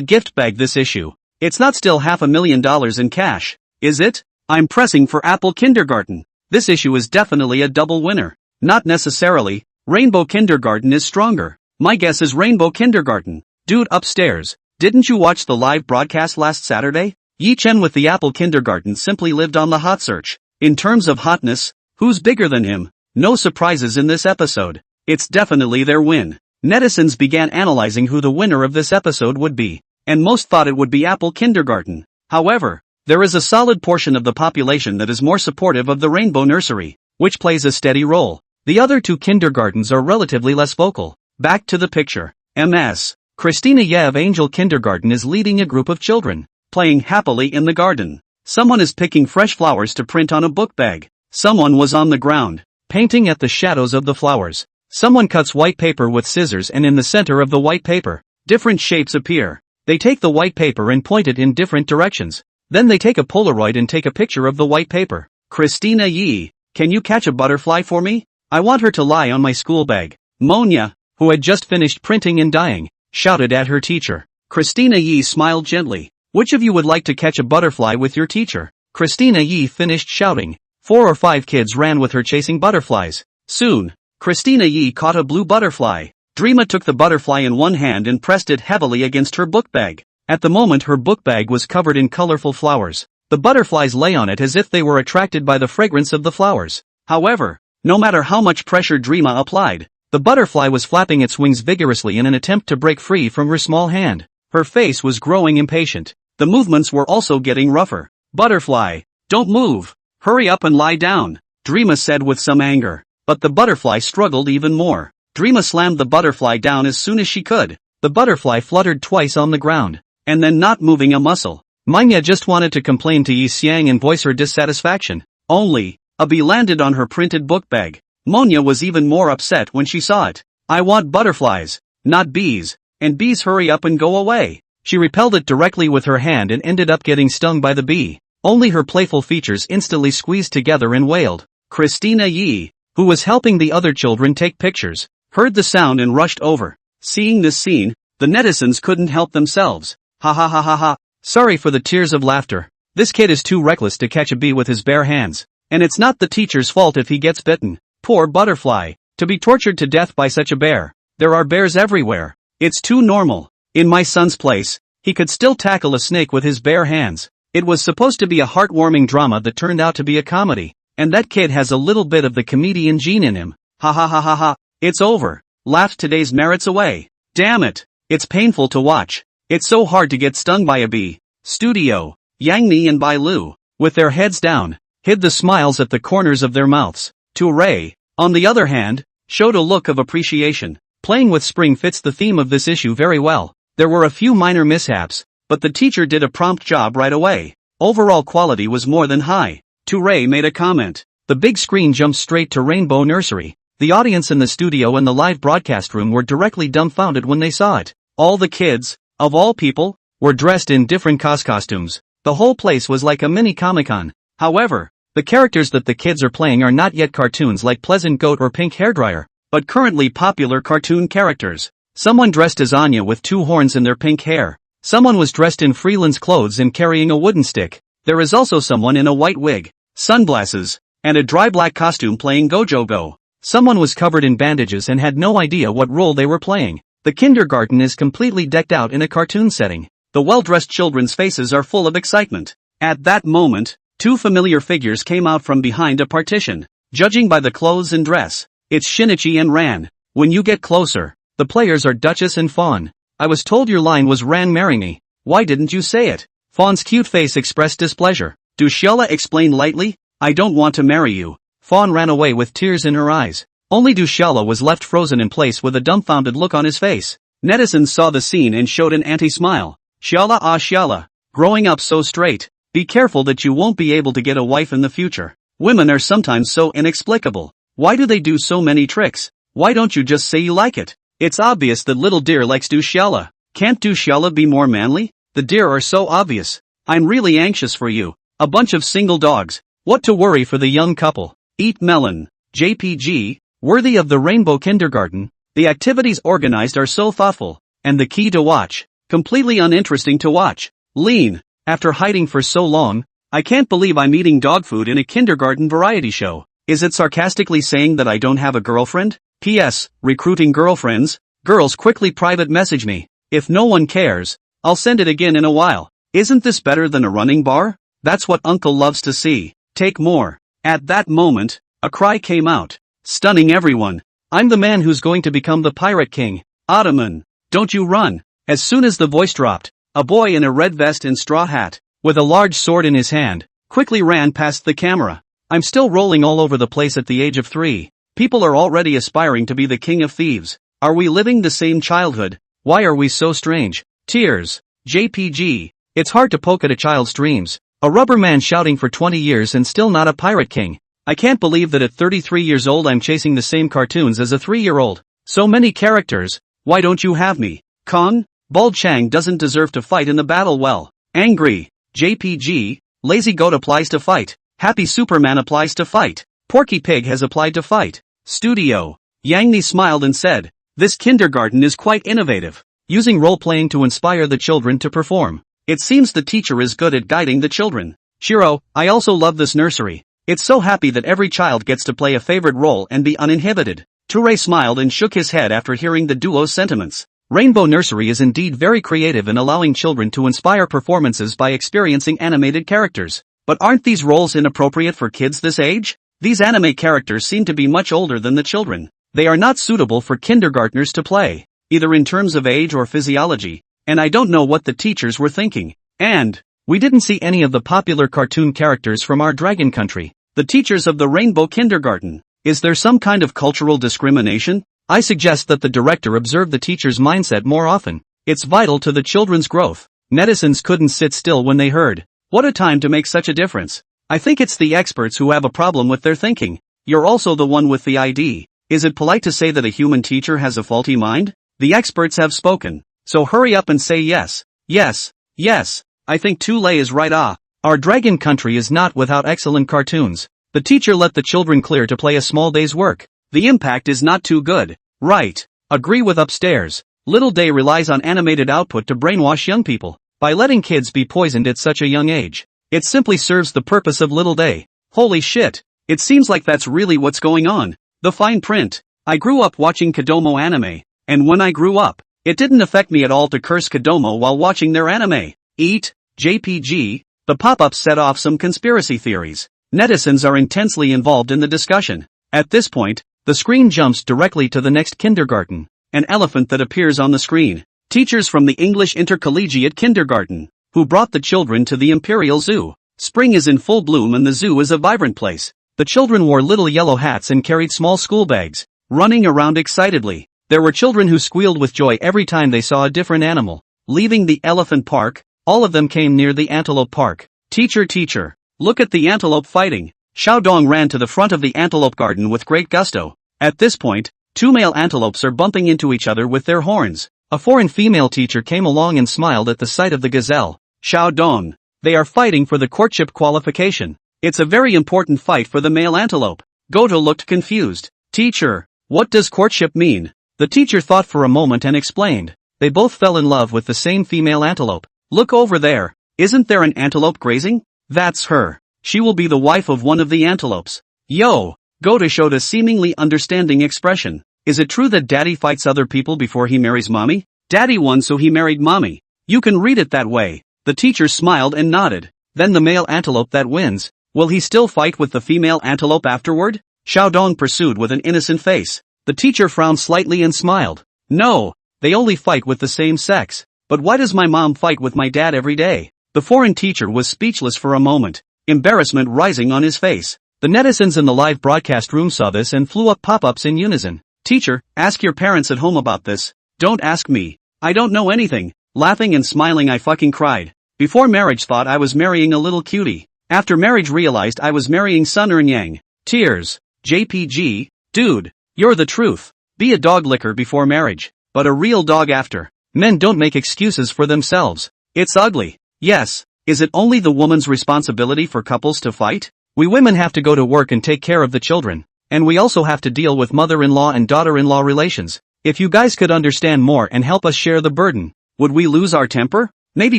gift bag this issue? It's not still $500,000 in cash, is it? I'm pressing for Apple Kindergarten. This issue is definitely a double winner. Not necessarily. Rainbow Kindergarten is stronger. My guess is Rainbow Kindergarten. Dude upstairs, didn't you watch the live broadcast last Saturday? Yi Chen with the Apple Kindergarten simply lived on the hot search. In terms of hotness, who's bigger than him? No surprises in this episode. It's definitely their win. Netizens began analyzing who the winner of this episode would be, and most thought it would be Apple Kindergarten. However, there is a solid portion of the population that is more supportive of the Rainbow Nursery, which plays a steady role. The other two kindergartens are relatively less vocal. Back to the picture. Ms. Christina Ye of Angel Kindergarten is leading a group of children, playing happily in the garden. Someone is picking fresh flowers to print on a book bag. Someone was on the ground, painting at the shadows of the flowers. Someone cuts white paper with scissors, and in the center of the white paper, different shapes appear. They take the white paper and point it in different directions. Then they take a Polaroid and take a picture of the white paper. Christina Yi, can you catch a butterfly for me? I want her to lie on my school bag. Monya, who had just finished printing and dyeing, shouted at her teacher. Christina Yi smiled gently. Which of you would like to catch a butterfly with your teacher? Christina Yi finished shouting. 4 or 5 kids ran with her chasing butterflies. Soon, Christina Yi caught a blue butterfly. Dreama took the butterfly in one hand and pressed it heavily against her book bag. At the moment her book bag was covered in colorful flowers. The butterflies lay on it as if they were attracted by the fragrance of the flowers. However, no matter how much pressure Dreama applied, the butterfly was flapping its wings vigorously in an attempt to break free from her small hand. Her face was growing impatient. The movements were also getting rougher. Butterfly, don't move. Hurry up and lie down, Dreama said with some anger. But the butterfly struggled even more. Dreama slammed the butterfly down as soon as she could. The butterfly fluttered twice on the ground, and then not moving a muscle. Manya just wanted to complain to Yi Xiang and voice her dissatisfaction. Only, a bee landed on her printed book bag. Monya was even more upset when she saw it. I want butterflies, not bees, and bees hurry up and go away. She repelled it directly with her hand and ended up getting stung by the bee. Only her playful features instantly squeezed together and wailed. Christina Yi, who was helping the other children take pictures, heard the sound and rushed over. Seeing this scene, the netizens couldn't help themselves. Ha ha ha ha ha. Sorry for the tears of laughter. This kid is too reckless to catch a bee with his bare hands. And it's not the teacher's fault if he gets bitten. Poor butterfly, to be tortured to death by such a bear. There are bears everywhere. It's too normal. In my son's place, he could still tackle a snake with his bare hands. It was supposed to be a heartwarming drama that turned out to be a comedy. And that kid has a little bit of the comedian gene in him. Ha ha ha ha ha. It's over. Laughed today's merits away. Damn it. It's painful to watch. It's so hard to get stung by a bee. Studio. Yang Ni and Bai Lu, with their heads down, hid the smiles at the corners of their mouths. Tu Ray, on the other hand, showed a look of appreciation. Playing with spring fits the theme of this issue very well. There were a few minor mishaps, but the teacher did a prompt job right away. Overall quality was more than high. Tu Ray made a comment. The big screen jumped straight to Rainbow Nursery. The audience in the studio and the live broadcast room were directly dumbfounded when they saw it. All the kids, of all people, were dressed in different costumes. The whole place was like a mini Comic-Con. However, the characters that the kids are playing are not yet cartoons like Pleasant Goat or Pink Hairdryer, but currently popular cartoon characters. Someone dressed as Anya with 2 horns in their pink hair. Someone was dressed in Freeland's clothes and carrying a wooden stick. There is also someone in a white wig, sunglasses, and a dry black costume playing Gojo Go. Someone was covered in bandages and had no idea what role they were playing. The kindergarten is completely decked out in a cartoon setting. The well-dressed children's faces are full of excitement. At that moment, 2 familiar figures came out from behind a partition. Judging by the clothes and dress, it's Shinichi and Ran. When you get closer, the players are Duchess and Fawn. I was told your line was Ran marry me. Why didn't you say it? Fawn's cute face expressed displeasure. Dushyala explained lightly, I don't want to marry you. Fawn ran away with tears in her eyes. Only Dushyala was left frozen in place with a dumbfounded look on his face. Netizens saw the scene and showed an anti-smile. Shyala ah Shyala, growing up so straight. Be careful that you won't be able to get a wife in the future. Women are sometimes so inexplicable. Why do they do so many tricks? Why don't you just say you like it? It's obvious that little deer likes Dushyala. Can't Dushyala be more manly? The deer are so obvious. I'm really anxious for you. A bunch of single dogs. What to worry for the young couple. Eat melon. JPG, worthy of the Rainbow Kindergarten. The activities organized are so thoughtful. And the key to watch. Completely uninteresting to watch. Lean. After hiding for so long, I can't believe I'm eating dog food in a kindergarten variety show. Is it sarcastically saying that I don't have a girlfriend? P.S. Recruiting girlfriends. Girls quickly private message me. If no one cares, I'll send it again in a while. Isn't this better than a running bar? That's what Uncle loves to see. Take more. At that moment, a cry came out, stunning everyone. I'm the man who's going to become the Pirate King. Ottoman. Don't you run. As soon as the voice dropped, a boy in a red vest and straw hat, with a large sword in his hand, quickly ran past the camera. I'm still rolling all over the place at the age of 3. People are already aspiring to be the king of thieves. Are we living the same childhood? Why are we so strange? Tears. JPG. It's hard to poke at a child's dreams. A rubber man shouting for 20 years and still not a pirate king. I can't believe that at 33 years old I'm chasing the same cartoons as a 3-year-old. So many characters. Why don't you have me? Kong? Bald Chang doesn't deserve to fight in the battle well. Angry. JPG. Lazy goat applies to fight. Happy Superman applies to fight. Porky Pig has applied to fight. Studio. Yang Ni smiled and said, this kindergarten is quite innovative, using role-playing to inspire the children to perform. It seems the teacher is good at guiding the children. Shiro, I also love this nursery. It's so happy that every child gets to play a favorite role and be uninhibited. Ture smiled and shook his head after hearing the duo's sentiments. Rainbow Nursery is indeed very creative in allowing children to inspire performances by experiencing animated characters. But aren't these roles inappropriate for kids this age? These anime characters seem to be much older than the children. They are not suitable for kindergartners to play, either in terms of age or physiology, and I don't know what the teachers were thinking. And we didn't see any of the popular cartoon characters from our dragon country, the teachers of the Rainbow Kindergarten. Is there some kind of cultural discrimination? I suggest that the director observe the teacher's mindset more often. It's vital to the children's growth. Netizens couldn't sit still when they heard, what a time to make such a difference. I think it's the experts who have a problem with their thinking. You're also the one with the ID. Is it polite to say that a human teacher has a faulty mind? The experts have spoken. So hurry up and say yes. Yes. Yes. I think Tule is right. Our dragon country is not without excellent cartoons. The teacher let the children clear to play a small day's work. The impact is not too good. Right. Agree with upstairs. Little Day relies on animated output to brainwash young people. By letting kids be poisoned at such a young age. It simply serves the purpose of Little Day. Holy shit. It seems like that's really what's going on. The fine print. I grew up watching Kodomo anime, and when I grew up, it didn't affect me at all to curse Kodomo while watching their anime. Eat. JPG. The pop-ups set off some conspiracy theories. Netizens are intensely involved in the discussion. At this point, the screen jumps directly to the next kindergarten. An elephant that appears on the screen. Teachers from the English Intercollegiate Kindergarten, who brought the children to the Imperial Zoo. Spring is in full bloom and the zoo is a vibrant place. The children wore little yellow hats and carried small school bags, running around excitedly. There were children who squealed with joy every time they saw a different animal. Leaving the elephant park, all of them came near the antelope park. Teacher, look at the antelope fighting. Xiaodong ran to the front of the antelope garden with great gusto. At this point, 2 male antelopes are bumping into each other with their horns. A foreign female teacher came along and smiled at the sight of the gazelle. Xiaodong. They are fighting for the courtship qualification. It's a very important fight for the male antelope. Goto looked confused. Teacher, what does courtship mean? The teacher thought for a moment and explained. They both fell in love with the same female antelope. Look over there. Isn't there an antelope grazing? That's her. She will be the wife of one of the antelopes. Yo! Goto showed a seemingly understanding expression. Is it true that daddy fights other people before he marries mommy? Daddy won so he married mommy. You can read it that way. The teacher smiled and nodded. Then the male antelope that wins. Will he still fight with the female antelope afterward? Xiaodong pursued with an innocent face. The teacher frowned slightly and smiled. No, they only fight with the same sex. But why does my mom fight with my dad every day? The foreign teacher was speechless for a moment, embarrassment rising on his face. The netizens in the live broadcast room saw this and flew up pop-ups in unison. Teacher, ask your parents at home about this. Don't ask me. I don't know anything. Laughing and smiling I fucking cried. Before marriage thought I was marrying a little cutie. After marriage realized I was marrying Sun Earn Yang. Tears. JPG. Dude, you're the truth. Be a dog licker before marriage, but a real dog after. Men don't make excuses for themselves. It's ugly. Yes. Is it only the woman's responsibility for couples to fight? We women have to go to work and take care of the children. And we also have to deal with mother-in-law and daughter-in-law relations. If you guys could understand more and help us share the burden, would we lose our temper? Maybe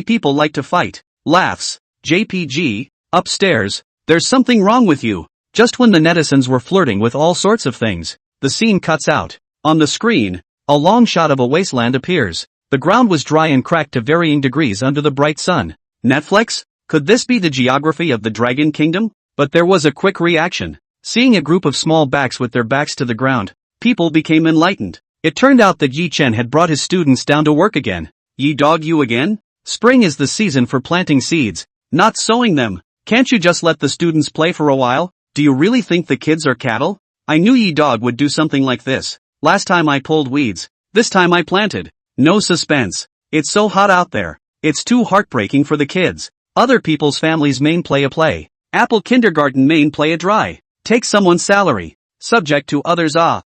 people like to fight. Laughs. JPG. Upstairs. There's something wrong with you. Just when the netizens were flirting with all sorts of things, the scene cuts out. On the screen, a long shot of a wasteland appears. The ground was dry and cracked to varying degrees under the bright sun. Netflix? Could this be the geography of the Dragon Kingdom? But there was a quick reaction. Seeing a group of small backs with their backs to the ground, people became enlightened. It turned out that Yi Chen had brought his students down to work again. Ye dog you again? Spring is the season for planting seeds, not sowing them. Can't you just let the students play for a while? Do you really think the kids are cattle? I knew Ye dog would do something like this. Last time I pulled weeds. This time I planted. No suspense. It's so hot out there. It's too heartbreaking for the kids. Other people's families main play a play. Apple kindergarten main play a dry. Take someone's salary. Subject to others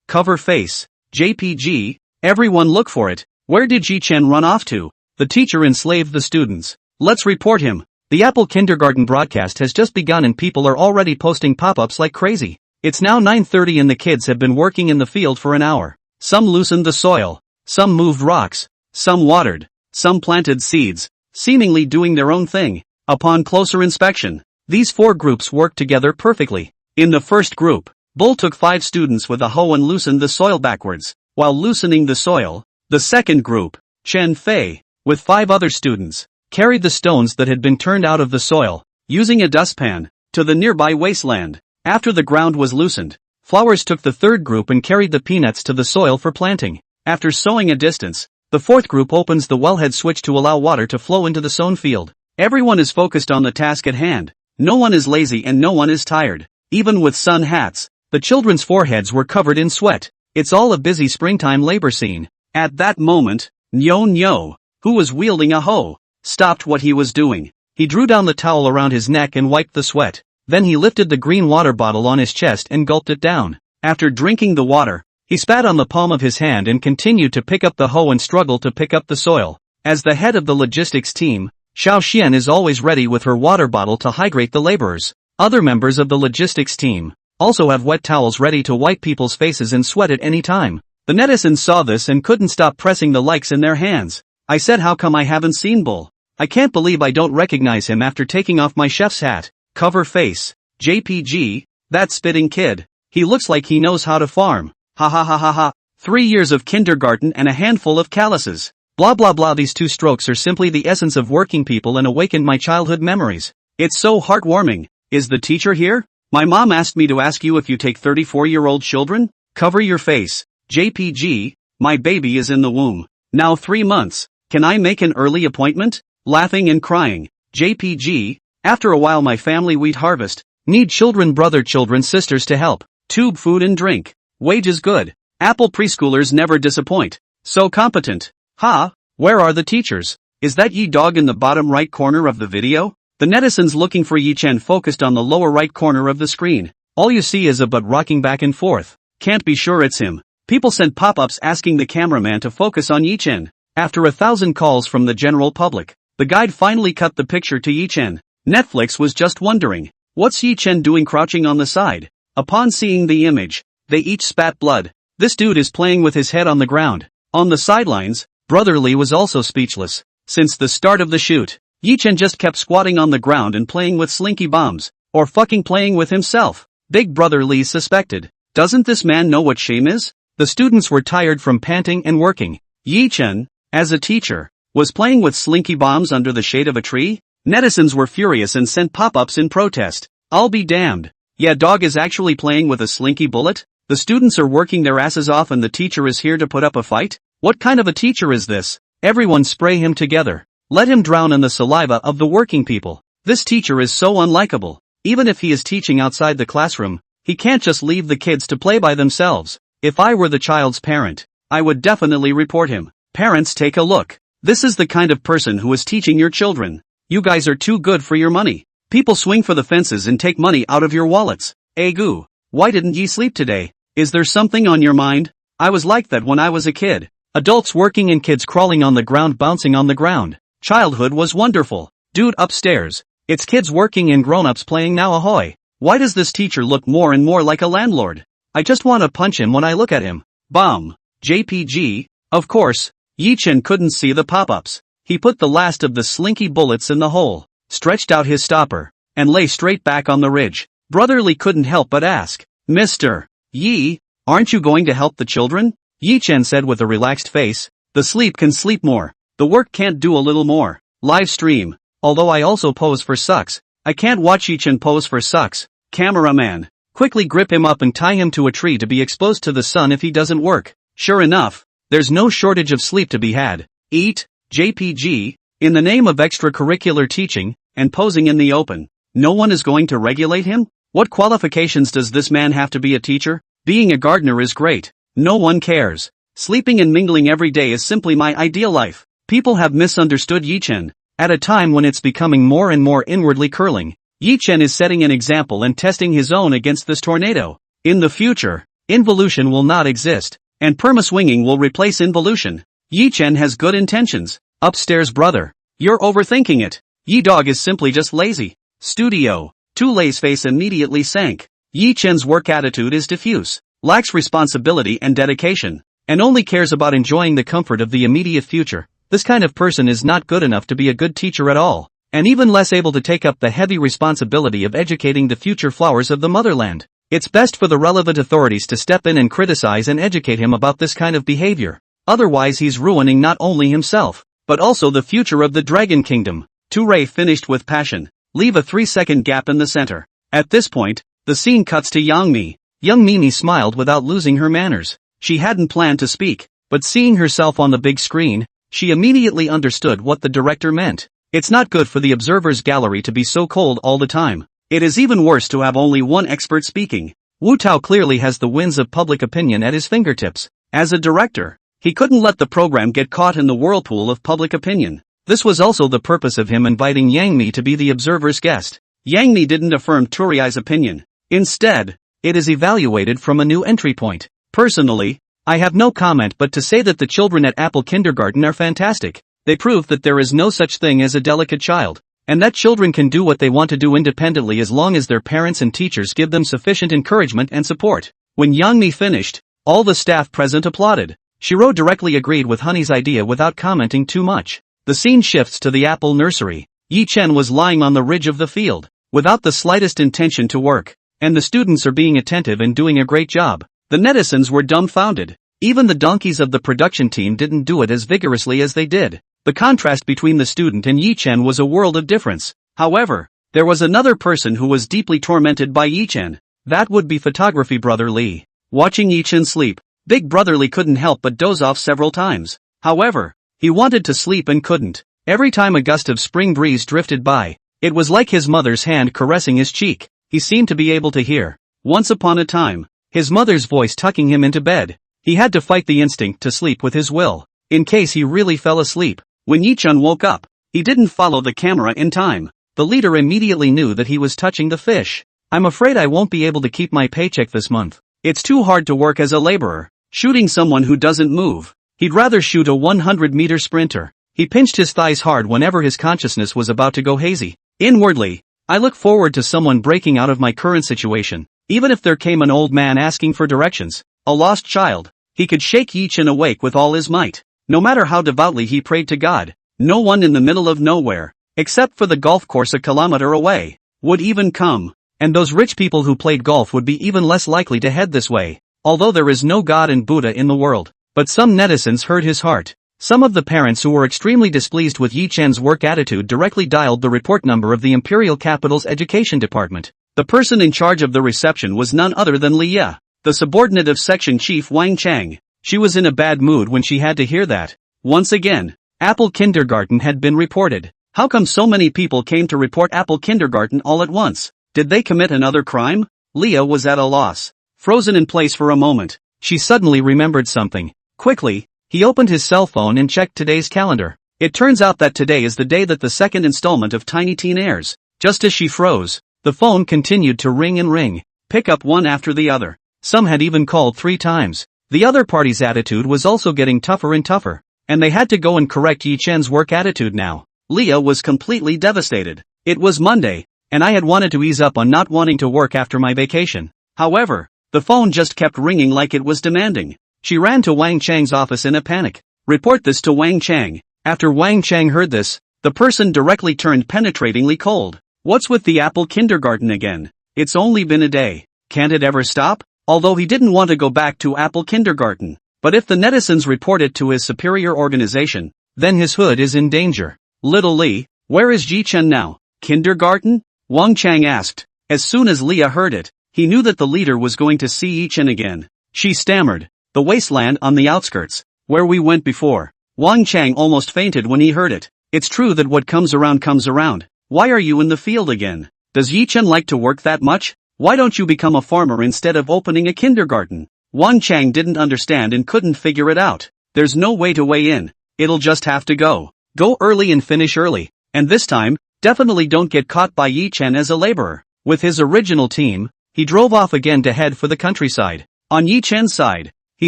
cover face. JPG. Everyone look for it. Where did Ji Chen run off to? The teacher enslaved the students. Let's report him. The Apple kindergarten broadcast has just begun and people are already posting pop-ups like crazy. It's now 9:30 and the kids have been working in the field for an hour. Some loosened the soil. Some moved rocks. Some watered. Some planted seeds. Seemingly doing their own thing. Upon closer inspection, these four groups worked together perfectly. In the first group, Bull took 5 students with a hoe and loosened the soil backwards, while loosening the soil. The second group, Chen Fei, with 5 other students, carried the stones that had been turned out of the soil, using a dustpan, to the nearby wasteland. After the ground was loosened, Flowers took the third group and carried the peanuts to the soil for planting. After sowing a distance, the fourth group opens the wellhead switch to allow water to flow into the sown field. Everyone is focused on the task at hand. No one is lazy and no one is tired. Even with sun hats, the children's foreheads were covered in sweat. It's all a busy springtime labor scene. At that moment, Nyo, who was wielding a hoe, stopped what he was doing. He drew down the towel around his neck and wiped the sweat. Then he lifted the green water bottle on his chest and gulped it down. After drinking the water, he spat on the palm of his hand and continued to pick up the hoe and struggle to pick up the soil. As the head of the logistics team, Xiao Xian is always ready with her water bottle to hydrate the laborers. Other members of the logistics team also have wet towels ready to wipe people's faces and sweat at any time. The netizens saw this and couldn't stop pressing the likes in their hands. I said, how come I haven't seen Bull? I can't believe I don't recognize him after taking off my chef's hat. Cover face. JPG, that spitting kid. He looks like he knows how to farm. Ha ha ha ha ha. 3 years of kindergarten and a handful of calluses. Blah blah blah. These 2 strokes are simply the essence of working people and awakened my childhood memories. It's so heartwarming. Is the teacher here? My mom asked me to ask you if you take 34-year-old children? Cover your face. JPG, my baby is in the womb. Now 3 months. Can I make an early appointment? Laughing and crying. JPG, after a while my family wheat harvest. Need children, brother, children, sisters to help. Tube food and drink. Wages good. Apple preschoolers never disappoint. So competent. Ha, where are the teachers? Is that Yi dog in the bottom right corner of the video? The netizens looking for Yi Chen focused on the lower right corner of the screen. All you see is a butt rocking back and forth. Can't be sure it's him. People sent pop-ups asking the cameraman to focus on Yi Chen. After 1,000 calls from the general public, the guide finally cut the picture to Yi Chen. Netflix was just wondering, what's Yi Chen doing crouching on the side? Upon seeing the image, they each spat blood. This dude is playing with his head on the ground. On the sidelines, Brother Lee was also speechless. Since the start of the shoot, Yi Chen just kept squatting on the ground and playing with slinky bombs, or fucking playing with himself. Big Brother Lee suspected. Doesn't this man know what shame is? The students were tired from panting and working. Yi Chen, as a teacher, was playing with slinky bombs under the shade of a tree? Netizens were furious and sent pop-ups in protest. I'll be damned. Yeah, dog is actually playing with a slinky bullet? The students are working their asses off and the teacher is here to put up a fight? What kind of a teacher is this? Everyone spray him together. Let him drown in the saliva of the working people. This teacher is so unlikable. Even if he is teaching outside the classroom, he can't just leave the kids to play by themselves. If I were the child's parent, I would definitely report him. Parents, take a look. This is the kind of person who is teaching your children. You guys are too good for your money. People swing for the fences and take money out of your wallets. Egu, why didn't ye sleep today? Is there something on your mind? I was like that when I was a kid. Adults working and kids crawling on the ground, bouncing on the ground. Childhood was wonderful. Dude, upstairs. It's kids working and grown-ups playing now, ahoy. Why does this teacher look more and more like a landlord? I just want to punch him when I look at him. Bomb. JPG. Of course, Yi-Chen couldn't see the pop-ups. He put the last of the slinky bullets in the hole, stretched out his stopper, and lay straight back on the ridge. Brotherly couldn't help but ask, Mr. Yi, aren't you going to help the children? Yi-Chen said with a relaxed face, the sleep can sleep more. The work can't do a little more. Live stream. Although I also pose for sucks. I can't watch Yi-Chen pose for sucks. Cameraman. Quickly grip him up and tie him to a tree to be exposed to the sun if he doesn't work. Sure enough, there's no shortage of sleep to be had. Eat, JPG, in the name of extracurricular teaching, and posing in the open. No one is going to regulate him? What qualifications does this man have to be a teacher? Being a gardener is great. No one cares. Sleeping and mingling every day is simply my ideal life. People have misunderstood Yi-Chen. At a time when it's becoming more and more inwardly curling, Yi-Chen is setting an example and testing his own against this tornado. In the future, involution will not exist, and perma-swinging will replace involution. Yi-Chen has good intentions. Upstairs, brother. You're overthinking it. Yi-Dog is simply just lazy. Studio. Tule's face immediately sank. Yi-Chen's work attitude is diffuse, lacks responsibility and dedication, and only cares about enjoying the comfort of the immediate future. This kind of person is not good enough to be a good teacher at all, and even less able to take up the heavy responsibility of educating the future flowers of the motherland. It's best for the relevant authorities to step in and criticize and educate him about this kind of behavior. Otherwise he's ruining not only himself, but also the future of the Dragon Kingdom. Touré finished with passion. Leave a 3-second gap in the center. At this point, the scene cuts to Yangmi. Young Mimi smiled without losing her manners. She hadn't planned to speak, but seeing herself on the big screen, she immediately understood what the director meant. It's not good for the observer's gallery to be so cold all the time. It is even worse to have only one expert speaking. Wu Tao clearly has the winds of public opinion at his fingertips. As a director, he couldn't let the program get caught in the whirlpool of public opinion. This was also the purpose of him inviting Yang Mi to be the observer's guest. Yang Mi didn't affirm Turiai's opinion. Instead, it is evaluated from a new entry point. Personally, I have no comment but to say that the children at Apple Kindergarten are fantastic. They prove that there is no such thing as a delicate child, and that children can do what they want to do independently as long as their parents and teachers give them sufficient encouragement and support. When Yang Mi finished, all the staff present applauded. Shiro directly agreed with Honey's idea without commenting too much. The scene shifts to the Apple Nursery. Yi-Chen was lying on the ridge of the field, without the slightest intention to work, and the students are being attentive and doing a great job. The netizens were dumbfounded. Even the donkeys of the production team didn't do it as vigorously as they did. The contrast between the student and Yi-Chen was a world of difference. However, there was another person who was deeply tormented by Yi-Chen. That would be photography brother Lee. Watching Yi-Chen sleep, Big Brother Lee couldn't help but doze off several times. However, he wanted to sleep and couldn't. Every time a gust of spring breeze drifted by, it was like his mother's hand caressing his cheek. He seemed to be able to hear, once upon a time, his mother's voice tucking him into bed. He had to fight the instinct to sleep with his will, in case he really fell asleep. When Yi-Chen woke up, he didn't follow the camera in time. The leader immediately knew that he was touching the fish. I'm afraid I won't be able to keep my paycheck this month. It's too hard to work as a laborer, shooting someone who doesn't move. He'd rather shoot a 100-meter sprinter. He pinched his thighs hard whenever his consciousness was about to go hazy. Inwardly, I look forward to someone breaking out of my current situation. Even if there came an old man asking for directions, a lost child, he could shake Yi-Chen awake with all his might. No matter how devoutly he prayed to God, no one in the middle of nowhere, except for the golf course a kilometer away, would even come. And those rich people who played golf would be even less likely to head this way. Although there is no God and Buddha in the world. But some netizens hurt his heart. Some of the parents who were extremely displeased with Yi-Chen's work attitude directly dialed the report number of the Imperial Capital's Education Department. The person in charge of the reception was none other than Li Ye, the subordinate of Section Chief Wang Chang. She was in a bad mood when she had to hear that. Once again, Apple Kindergarten had been reported. How come so many people came to report Apple Kindergarten all at once? Did they commit another crime? Leah was at a loss. Frozen in place for a moment, she suddenly remembered something. Quickly, he opened his cell phone and checked today's calendar. It turns out that today is the day that the second installment of Tiny Teen airs. Just as she froze, the phone continued to ring and ring. Pick up one after the other. Some had even called 3 times. The other party's attitude was also getting tougher and tougher, and they had to go and correct Yi Chen's work attitude now. Leah was completely devastated. It was Monday, and I had wanted to ease up on not wanting to work after my vacation. However, the phone just kept ringing like it was demanding. She ran to Wang Chang's office in a panic. Report this to Wang Chang. After Wang Chang heard this, the person directly turned penetratingly cold. What's with the Apple kindergarten again? It's only been a day. Can't it ever stop? Although he didn't want to go back to Apple kindergarten. But if the netizens report it to his superior organization, then his hood is in danger. Little Li, where is Yi Chen now? Kindergarten? Wang Chang asked. As soon as Leah heard it, he knew that the leader was going to see Yi Chen again. She stammered. The wasteland on the outskirts, where we went before. Wang Chang almost fainted when he heard it. It's true that what comes around comes around. Why are you in the field again? Does Yi Chen like to work that much? Why don't you become a farmer instead of opening a kindergarten? Wang Chang didn't understand and couldn't figure it out. There's no way to weigh in. It'll just have to go. Go early and finish early. And this time, definitely don't get caught by Yi Chen as a laborer. With his original team, he drove off again to head for the countryside. On Yi Chen's side, he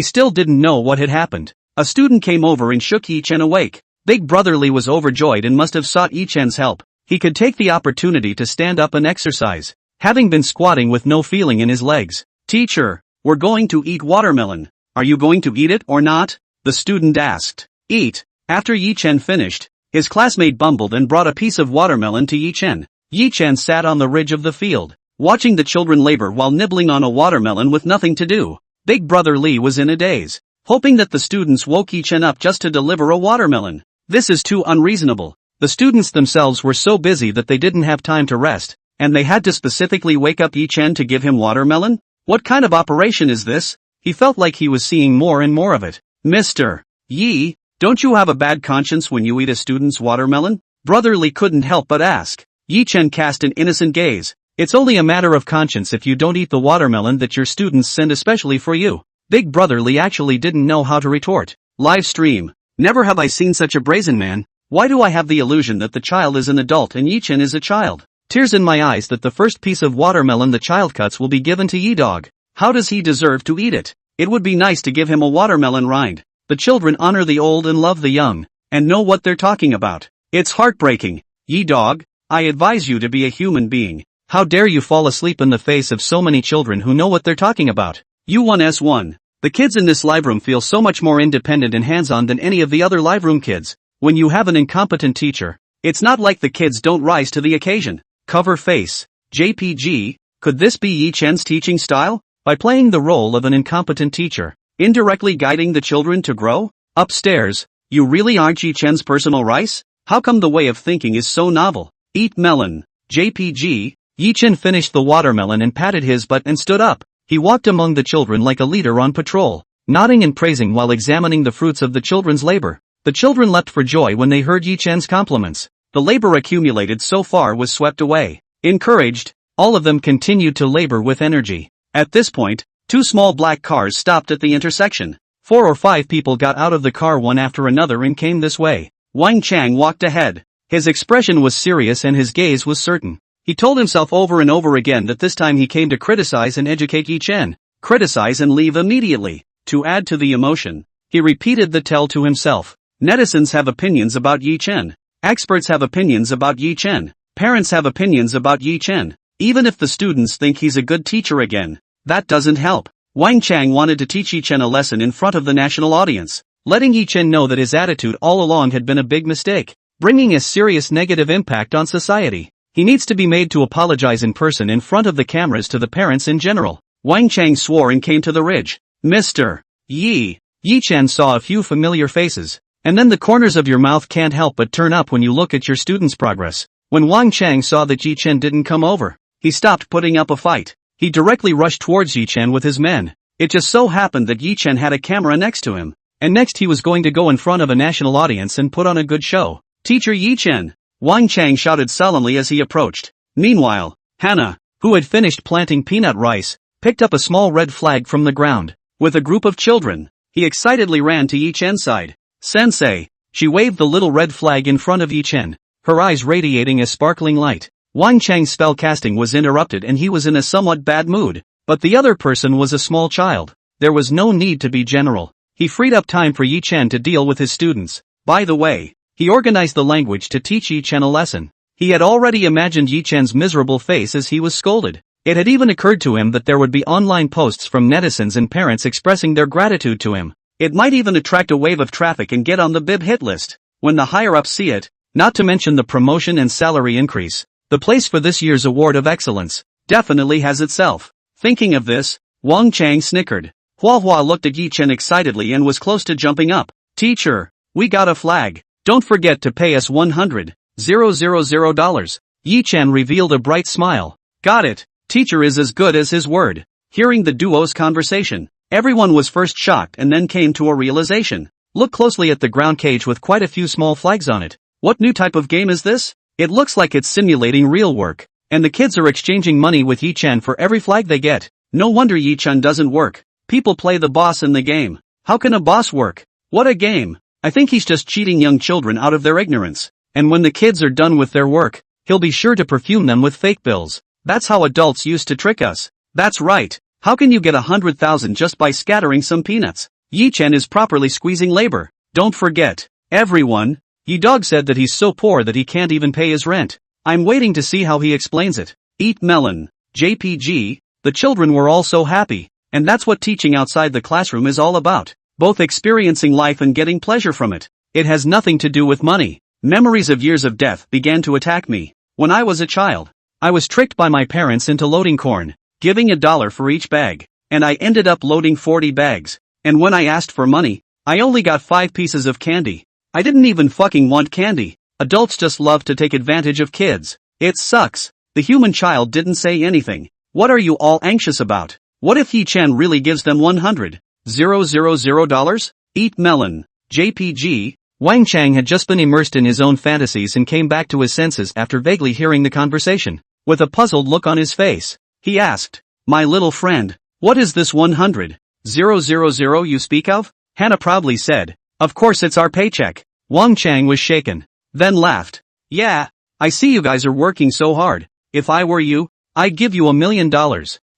still didn't know what had happened. A student came over and shook Yi Chen awake. Big Brother Li was overjoyed and must have sought Yi Chen's help. He could take the opportunity to stand up and exercise, having been squatting with no feeling in his legs. Teacher, we're going to eat watermelon. Are you going to eat it or not? The student asked. Eat. After Yi Chen finished, his classmate bumbled and brought a piece of watermelon to Yi Chen. Yi Chen sat on the ridge of the field, watching the children labor while nibbling on a watermelon with nothing to do. Big Brother Li was in a daze, hoping that the students woke Yi Chen up just to deliver a watermelon. This is too unreasonable. The students themselves were so busy that they didn't have time to rest, and they had to specifically wake up Yi Chen to give him watermelon? What kind of operation is this? He felt like he was seeing more and more of it. Mr. Yi, don't you have a bad conscience when you eat a student's watermelon? Brother Li couldn't help but ask. Yi Chen cast an innocent gaze. It's only a matter of conscience if you don't eat the watermelon that your students send especially for you. Big Brother Li actually didn't know how to retort. Live stream. Never have I seen such a brazen man. Why do I have the illusion that the child is an adult and Yi Chen is a child? Tears in my eyes that the first piece of watermelon the child cuts will be given to Yi Dog. How does he deserve to eat it? It would be nice to give him a watermelon rind. The children honor the old and love the young, and know what they're talking about. It's heartbreaking. Yi Dog, I advise you to be a human being. How dare you fall asleep in the face of so many children who know what they're talking about? U1S1. The kids in this live room feel so much more independent and hands-on than any of the other live room kids. When you have an incompetent teacher, it's not like the kids don't rise to the occasion. Cover face. JPG, could this be Yi Chen's teaching style? By playing the role of an incompetent teacher, indirectly guiding the children to grow? Upstairs, you really aren't Yi Chen's personal rice? How come the way of thinking is so novel? Eat melon. JPG, Yi Chen finished the watermelon and patted his butt and stood up. He walked among the children like a leader on patrol, nodding and praising while examining the fruits of the children's labor. The children leapt for joy when they heard Yi Chen's compliments. The labor accumulated so far was swept away. Encouraged, all of them continued to labor with energy. At this point, two small black cars stopped at the intersection. 4 or 5 people got out of the car one after another and came this way. Wang Chang walked ahead. His expression was serious and his gaze was certain. He told himself over and over again that this time he came to criticize and educate Yi Chen. Criticize and leave immediately. To add to the emotion, he repeated the tell to himself. Netizens have opinions about Yi Chen. Experts have opinions about Yi Chen. Parents have opinions about Yi Chen. Even if the students think he's a good teacher again, that doesn't help. Wang Chang wanted to teach Yi Chen a lesson in front of the national audience, letting Yi Chen know that his attitude all along had been a big mistake, bringing a serious negative impact on society. He needs to be made to apologize in person in front of the cameras to the parents in general. Wang Chang swore and came to the ridge. Mr. Yi. Yi Chen saw a few familiar faces. And then the corners of your mouth can't help but turn up when you look at your students' progress. When Wang Chang saw that Yi Chen didn't come over, he stopped putting up a fight. He directly rushed towards Yi Chen with his men. It just so happened that Yi Chen had a camera next to him. And next he was going to go in front of a national audience and put on a good show. Teacher Yi Chen. Wang Chang shouted solemnly as he approached. Meanwhile, Hannah, who had finished planting peanut rice, picked up a small red flag from the ground. With a group of children, he excitedly ran to Yi Chen's side. Sensei, she waved the little red flag in front of Yi Chen, her eyes radiating a sparkling light. Wang Chang's spell casting was interrupted and he was in a somewhat bad mood, but the other person was a small child. There was no need to be general. He freed up time for Yi Chen to deal with his students. By the way, he organized the language to teach Yi Chen a lesson. He had already imagined Yi Chen's miserable face as he was scolded. It had even occurred to him that there would be online posts from netizens and parents expressing their gratitude to him. It might even attract a wave of traffic and get on the bib hit list. When the higher-ups see it, not to mention the promotion and salary increase, the place for this year's Award of Excellence definitely has itself. Thinking of this, Wang Chang snickered. Hua looked at Yi Chen excitedly and was close to jumping up. Teacher, we got a flag. Don't forget to pay us $100,000. Yi Chen revealed a bright smile. Got it. Teacher is as good as his word. Hearing the duo's conversation, everyone was first shocked and then came to a realization. Look closely at the ground cage with quite a few small flags on it. What new type of game is this? It looks like it's simulating real work, and the kids are exchanging money with Yi Chen for every flag they get. No wonder Yi Chen doesn't work. People play the boss in the game. How can a boss work? What a game. I think he's just cheating young children out of their ignorance. And when the kids are done with their work, he'll be sure to perfume them with fake bills. That's how adults used to trick us. That's right. How can you get 100,000 just by scattering some peanuts? Yi Chen is properly squeezing labor. Don't forget, everyone, Yi Dog said that he's so poor that he can't even pay his rent. I'm waiting to see how he explains it. Eat melon. JPG, the children were all so happy. And that's what teaching outside the classroom is all about. Both experiencing life and getting pleasure from it. It has nothing to do with money. Memories of years of death began to attack me. When I was a child, I was tricked by my parents into loading corn, giving $1 for each bag. And I ended up loading 40 bags. And when I asked for money, I only got 5 pieces of candy. I didn't even fucking want candy. Adults just love to take advantage of kids. It sucks. The human child didn't say anything. What are you all anxious about? What if Yi Chen really gives them $100,000? Eat melon. JPG, Wang Chang had just been immersed in his own fantasies and came back to his senses after vaguely hearing the conversation. With a puzzled look on his face, he asked, my little friend, what is this 100,000 you speak of? Hannah proudly said, of course it's our paycheck. Wang Chang was shaken, then laughed. Yeah, I see you guys are working so hard. If I were you, I'd give you $1 million.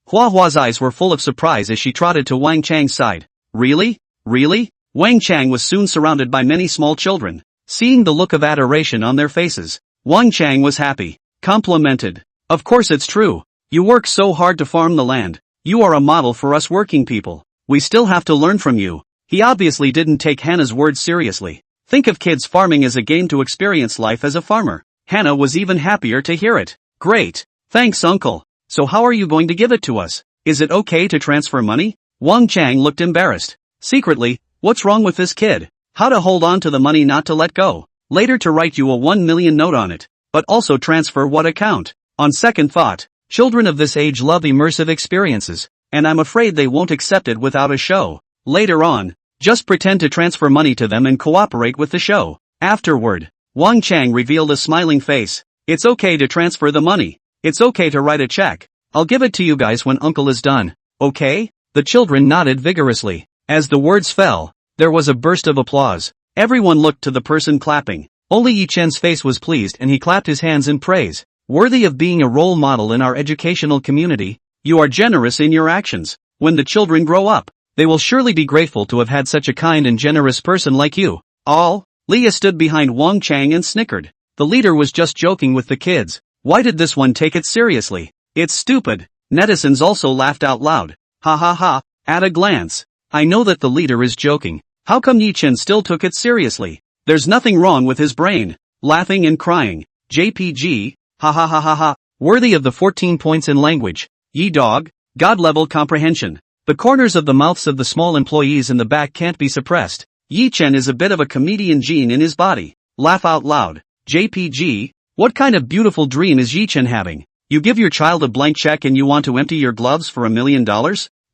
Hua's eyes were full of surprise as she trotted to Wang Chang's side. Really? Really? Wang Chang was soon surrounded by many small children. Seeing the look of adoration on their faces, Wang Chang was happy. Complimented. Of course it's true. You work so hard to farm the land. You are a model for us working people. We still have to learn from you. He obviously didn't take Hannah's words seriously. Think of kids farming as a game to experience life as a farmer. Hannah was even happier to hear it. Great. Thanks, uncle. So how are you going to give it to us? Is it okay to transfer money? Wang Chang looked embarrassed. Secretly, what's wrong with this kid? How to hold on to the money, not to let go. Later to write you a 1 million note on it. But also transfer what account? On second thought, children of this age love immersive experiences, and I'm afraid they won't accept it without a show. Later on, just pretend to transfer money to them and cooperate with the show. Afterward, Wang Chang revealed a smiling face. It's okay to transfer the money. It's okay to write a check. I'll give it to you guys when uncle is done. Okay? The children nodded vigorously. As the words fell, there was a burst of applause. Everyone looked to the person clapping. Only Yi Chen's face was pleased and he clapped his hands in praise. Worthy of being a role model in our educational community, you are generous in your actions. When the children grow up, they will surely be grateful to have had such a kind and generous person like you. All? Leah stood behind Wang Chang and snickered. The leader was just joking with the kids. Why did this one take it seriously? It's stupid. Netizens also laughed out loud. Ha ha ha, at a glance. I know that the leader is joking. How come Yi Chen still took it seriously? There's nothing wrong with his brain. Laughing and crying. JPG, ha ha ha ha ha, worthy of the 14 points in language. Yi Dog, God-level comprehension. The corners of the mouths of the small employees in the back can't be suppressed. Yi Chen is a bit of a comedian gene in his body. Laugh out loud. JPG, what kind of beautiful dream is Yi Chen having? You give your child a blank check and you want to empty your gloves for $1 million?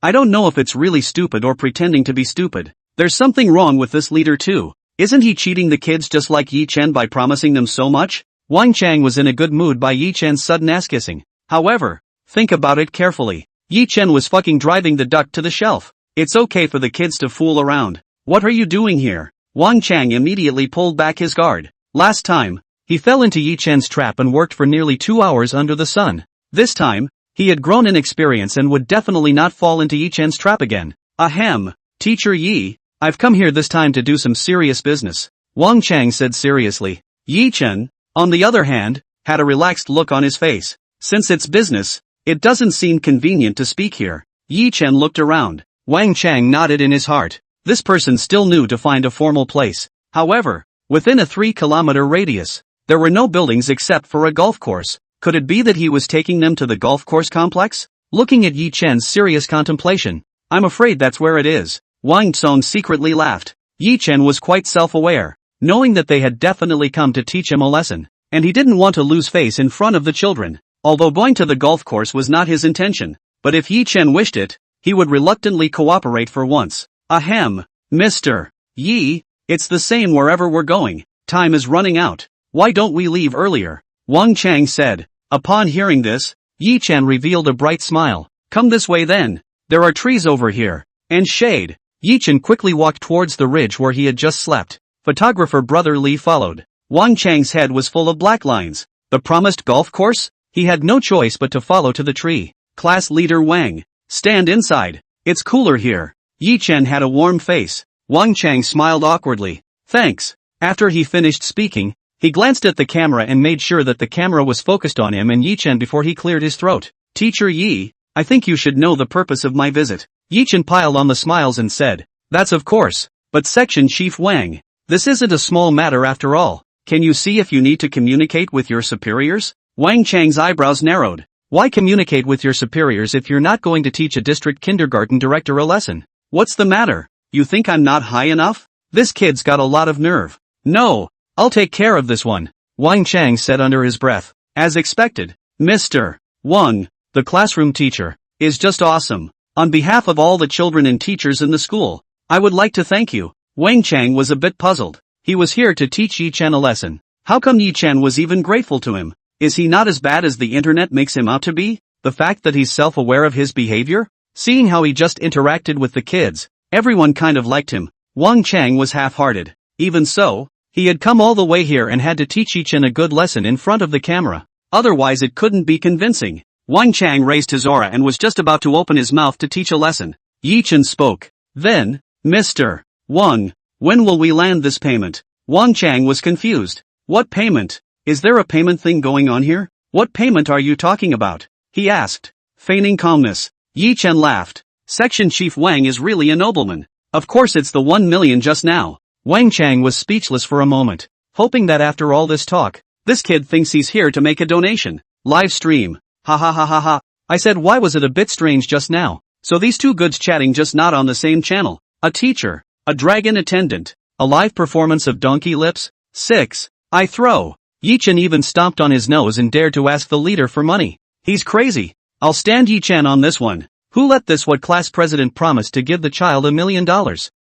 I don't know if it's really stupid or pretending to be stupid. There's something wrong with this leader too. Isn't he cheating the kids just like Yi Chen by promising them so much? Wang Chang was in a good mood by Yi Chen's sudden ass-kissing. However, think about it carefully. Yi Chen was fucking driving the duck to the shelf. It's okay for the kids to fool around. What are you doing here? Wang Chang immediately pulled back his guard. Last time, he fell into Yi Chen's trap and worked for nearly 2 hours under the sun. This time, he had grown in experience and would definitely not fall into Yi Chen's trap again. Ahem. Teacher Yi, I've come here this time to do some serious business, Wang Chang said seriously. Yi Chen, on the other hand, had a relaxed look on his face. Since it's business, it doesn't seem convenient to speak here. Yi Chen looked around. Wang Chang nodded in his heart. This person still knew to find a formal place. However, within a 3-kilometer radius, there were no buildings except for a golf course. Could it be that he was taking them to the golf course complex? Looking at Yi Chen's serious contemplation, I'm afraid that's where it is. Wang Tsong secretly laughed. Yi Chen was quite self-aware, knowing that they had definitely come to teach him a lesson, and he didn't want to lose face in front of the children. Although going to the golf course was not his intention, but if Yi Chen wished it, he would reluctantly cooperate for once. Ahem, Mr. Yi, it's the same wherever we're going. Time is running out. Why don't we leave earlier? Wang Chang said. Upon hearing this, Yi Chen revealed a bright smile. Come this way then. There are trees over here. And shade. Yi Chen quickly walked towards the ridge where he had just slept. Photographer brother Li followed. Wang Chang's head was full of black lines. The promised golf course? He had no choice but to follow to the tree. Class leader Wang, stand inside. It's cooler here. Yi Chen had a warm face. Wang Chang smiled awkwardly. Thanks. After he finished speaking, he glanced at the camera and made sure that the camera was focused on him and Yi Chen before he cleared his throat. Teacher Yi, I think you should know the purpose of my visit. Yi Chen piled on the smiles and said, that's of course. But Section Chief Wang, this isn't a small matter after all. Can you see if you need to communicate with your superiors? Wang Chang's eyebrows narrowed. Why communicate with your superiors if you're not going to teach a district kindergarten director a lesson? What's the matter? You think I'm not high enough? This kid's got a lot of nerve. No, I'll take care of this one, Wang Chang said under his breath. As expected, Mr. Wang, the classroom teacher, is just awesome. On behalf of all the children and teachers in the school, I would like to thank you. Wang Chang was a bit puzzled. He was here to teach Yi Chen a lesson. How come Yi Chen was even grateful to him? Is he not as bad as the internet makes him out to be? The fact that he's self-aware of his behavior? Seeing how he just interacted with the kids, everyone kind of liked him. Wang Chang was half-hearted. Even so, he had come all the way here and had to teach Yi Chen a good lesson in front of the camera. Otherwise it couldn't be convincing. Wang Chang raised his aura and was just about to open his mouth to teach a lesson. Yi Chen spoke. Then, Mr. Wang, when will we land this payment? Wang Chang was confused. What payment? Is there a payment thing going on here? What payment are you talking about? He asked. Feigning calmness. Yi Chen laughed. Section Chief Wang is really a nobleman. Of course it's the 1 million just now. Wang Chang was speechless for a moment, hoping that after all this talk, this kid thinks he's here to make a donation. Live stream. Ha ha ha ha ha. I said why was it a bit strange just now? So these two goods chatting just not on the same channel. A teacher. A dragon attendant. A live performance of Donkey Lips. 6. I throw. Yi Chen even stomped on his nose and dared to ask the leader for money. He's crazy. I'll stand Yi Chen on this one. Who let this what class president promised to give the child $1 million?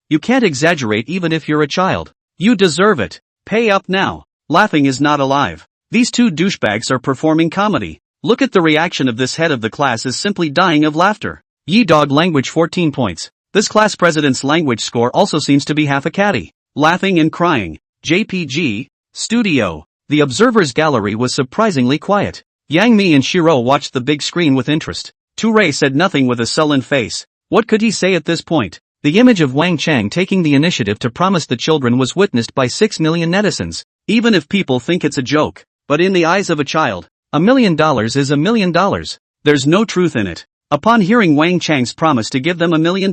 You can't exaggerate even if you're a child. You deserve it. Pay up now. Laughing is not alive. These two douchebags are performing comedy. Look at the reaction of this head of the class is simply dying of laughter. Yi Dog language 14 points. This class president's language score also seems to be half a caddy. Laughing and crying. JPG. Studio. The observers' gallery was surprisingly quiet. Yang Mi and Shiro watched the big screen with interest. Ray said nothing with a sullen face. What could he say at this point? The image of Wang Chang taking the initiative to promise the children was witnessed by 6 million netizens. Even if people think it's a joke, but in the eyes of a child, $1 million is $1 million. There's no truth in it. Upon hearing Wang Chang's promise to give them $1 million,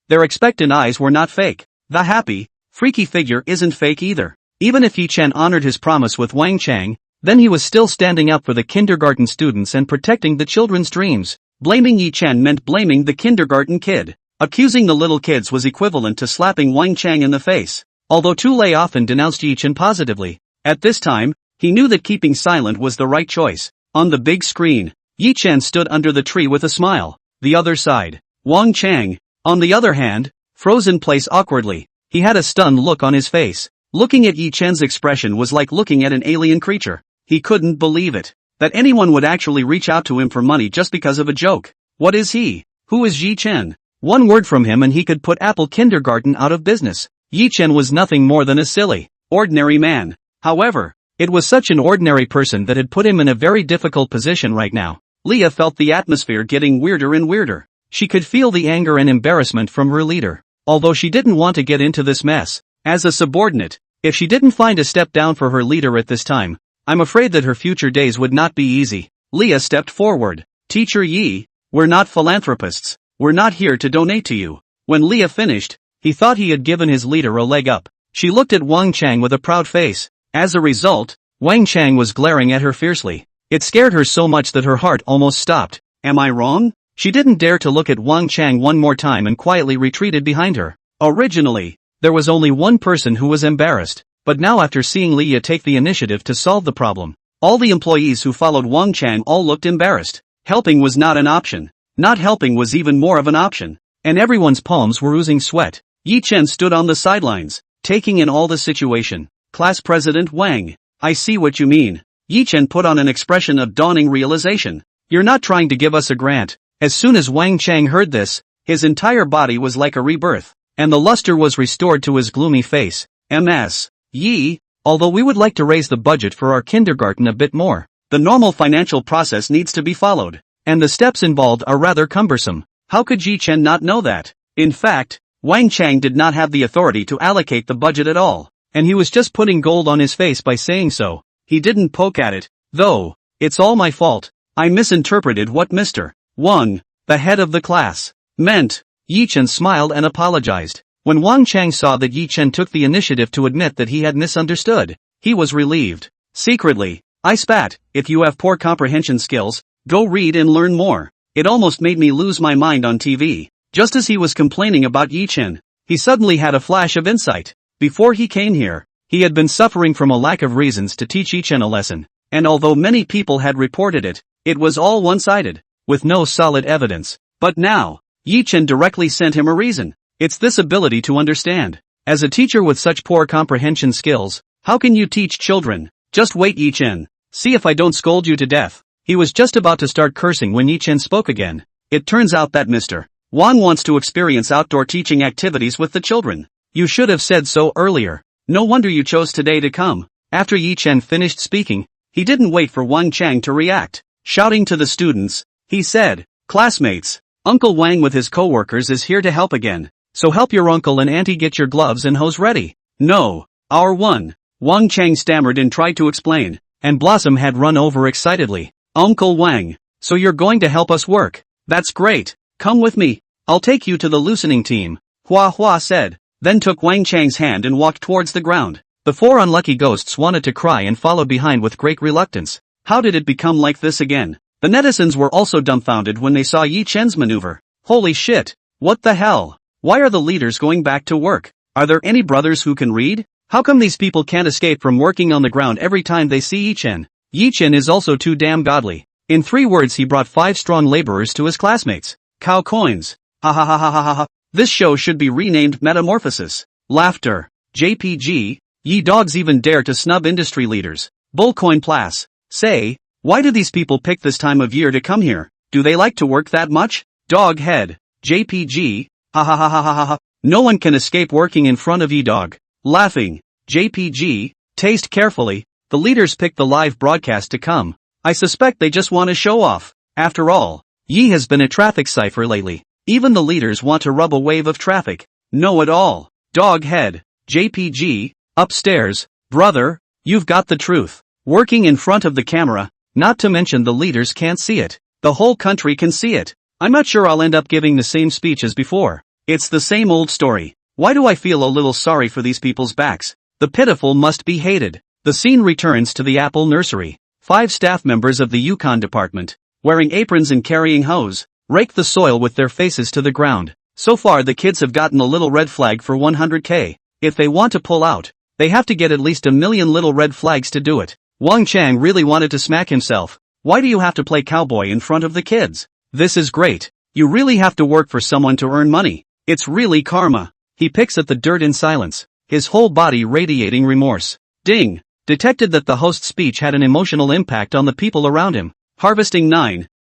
their expectant eyes were not fake. The happy, freaky figure isn't fake either. Even if Yi Chen honored his promise with Wang Chang, then he was still standing up for the kindergarten students and protecting the children's dreams. Blaming Yi Chen meant blaming the kindergarten kid. Accusing the little kids was equivalent to slapping Wang Chang in the face. Although Lei often denounced Yi Chen positively, at this time, he knew that keeping silent was the right choice. On the big screen, Yi Chen stood under the tree with a smile. The other side, Wang Chang, on the other hand, froze in place awkwardly. He had a stunned look on his face. Looking at Yi Chen's expression was like looking at an alien creature. He couldn't believe it. That anyone would actually reach out to him for money just because of a joke. What is he? Who is Yi Chen? One word from him and he could put Apple Kindergarten out of business. Yi Chen was nothing more than a silly, ordinary man. However, it was such an ordinary person that had put him in a very difficult position right now. Leah felt the atmosphere getting weirder and weirder. She could feel the anger and embarrassment from her leader, although she didn't want to get into this mess. As a subordinate, if she didn't find a step down for her leader at this time, I'm afraid that her future days would not be easy. Leah stepped forward. Teacher Yi, we're not philanthropists. We're not here to donate to you. When Leah finished, he thought he had given his leader a leg up. She looked at Wang Chang with a proud face. As a result, Wang Chang was glaring at her fiercely. It scared her so much that her heart almost stopped. Am I wrong? She didn't dare to look at Wang Chang one more time and quietly retreated behind her. Originally, there was only one person who was embarrassed, but now after seeing Leah take the initiative to solve the problem, all the employees who followed Wang Chang all looked embarrassed. Helping was not an option. Not helping was even more of an option. And everyone's palms were oozing sweat. Yi Chen stood on the sidelines, taking in all the situation. Class President Wang, I see what you mean. Yi Chen put on an expression of dawning realization. You're not trying to give us a grant. As soon as Wang Chang heard this, his entire body was like a rebirth, and the luster was restored to his gloomy face. Ms. Yi, although we would like to raise the budget for our kindergarten a bit more, the normal financial process needs to be followed, and the steps involved are rather cumbersome. How could Yi Chen not know that? In fact, Wang Chang did not have the authority to allocate the budget at all, and he was just putting gold on his face by saying so. He didn't poke at it, though. It's all my fault. I misinterpreted what Mr. Wang, the head of the class, meant. Yi Chen smiled and apologized. When Wang Chang saw that Yi Chen took the initiative to admit that he had misunderstood, he was relieved. Secretly, I spat. If you have poor comprehension skills, go read and learn more. It almost made me lose my mind on TV. Just as he was complaining about Yi Chen, he suddenly had a flash of insight. Before he came here, he had been suffering from a lack of reasons to teach Yi Chen a lesson, and although many people had reported it, it was all one-sided, with no solid evidence. But now, Yi Chen directly sent him a reason. It's this ability to understand. As a teacher with such poor comprehension skills, how can you teach children? Just wait, Yi Chen. See if I don't scold you to death. He was just about to start cursing when Yi Chen spoke again. It turns out that Mr. Wang wants to experience outdoor teaching activities with the children. You should have said so earlier. No wonder you chose today to come. After Yi Chen finished speaking, he didn't wait for Wang Chang to react. Shouting to the students, he said, classmates, Uncle Wang with his co-workers is here to help again. So help your uncle and auntie get your gloves and hose ready. No, our one. Wang Chang stammered and tried to explain, and Blossom had run over excitedly. Uncle Wang, so you're going to help us work? That's great. Come with me. I'll take you to the loosening team. Hua Hua said, then took Wang Chang's hand and walked towards the ground. The four unlucky ghosts wanted to cry and followed behind with great reluctance. How did it become like this again? The netizens were also dumbfounded when they saw Yi Chen's maneuver. Holy shit. What the hell? Why are the leaders going back to work? Are there any brothers who can read? How come these people can't escape from working on the ground every time they see Yi Chen? Yi Chen is also too damn godly. In 3 words he brought 5 strong laborers to his classmates. Cow coins. Ha ha ha ha ha ha. This show should be renamed Metamorphosis. Laughter. JPG. Ye dogs even dare to snub industry leaders. Bullcoin Plas. Say, why do these people pick this time of year to come here? Do they like to work that much? Dog head. JPG. Ha ha ha ha ha ha. No one can escape working in front of ye dog. Laughing. JPG. Taste carefully. The leaders picked the live broadcast to come. I suspect they just want to show off. After all, Yi has been a traffic cipher lately. Even the leaders want to rub a wave of traffic. Know it all. Dog head. JPG. Upstairs. Brother, you've got the truth. Working in front of the camera, not to mention the leaders can't see it. The whole country can see it. I'm not sure I'll end up giving the same speech as before. It's the same old story. Why do I feel a little sorry for these people's backs? The pitiful must be hated. The scene returns to the Apple Nursery. 5 staff members of the Yukon department, wearing aprons and carrying hoes, rake the soil with their faces to the ground. So far the kids have gotten a little red flag for 100k. If they want to pull out, they have to get at least 1 million little red flags to do it. Wang Chang really wanted to smack himself. Why do you have to play cowboy in front of the kids? This is great. You really have to work for someone to earn money. It's really karma. He picks at the dirt in silence, his whole body radiating remorse. Ding! Detected that the host's speech had an emotional impact on the people around him. Harvesting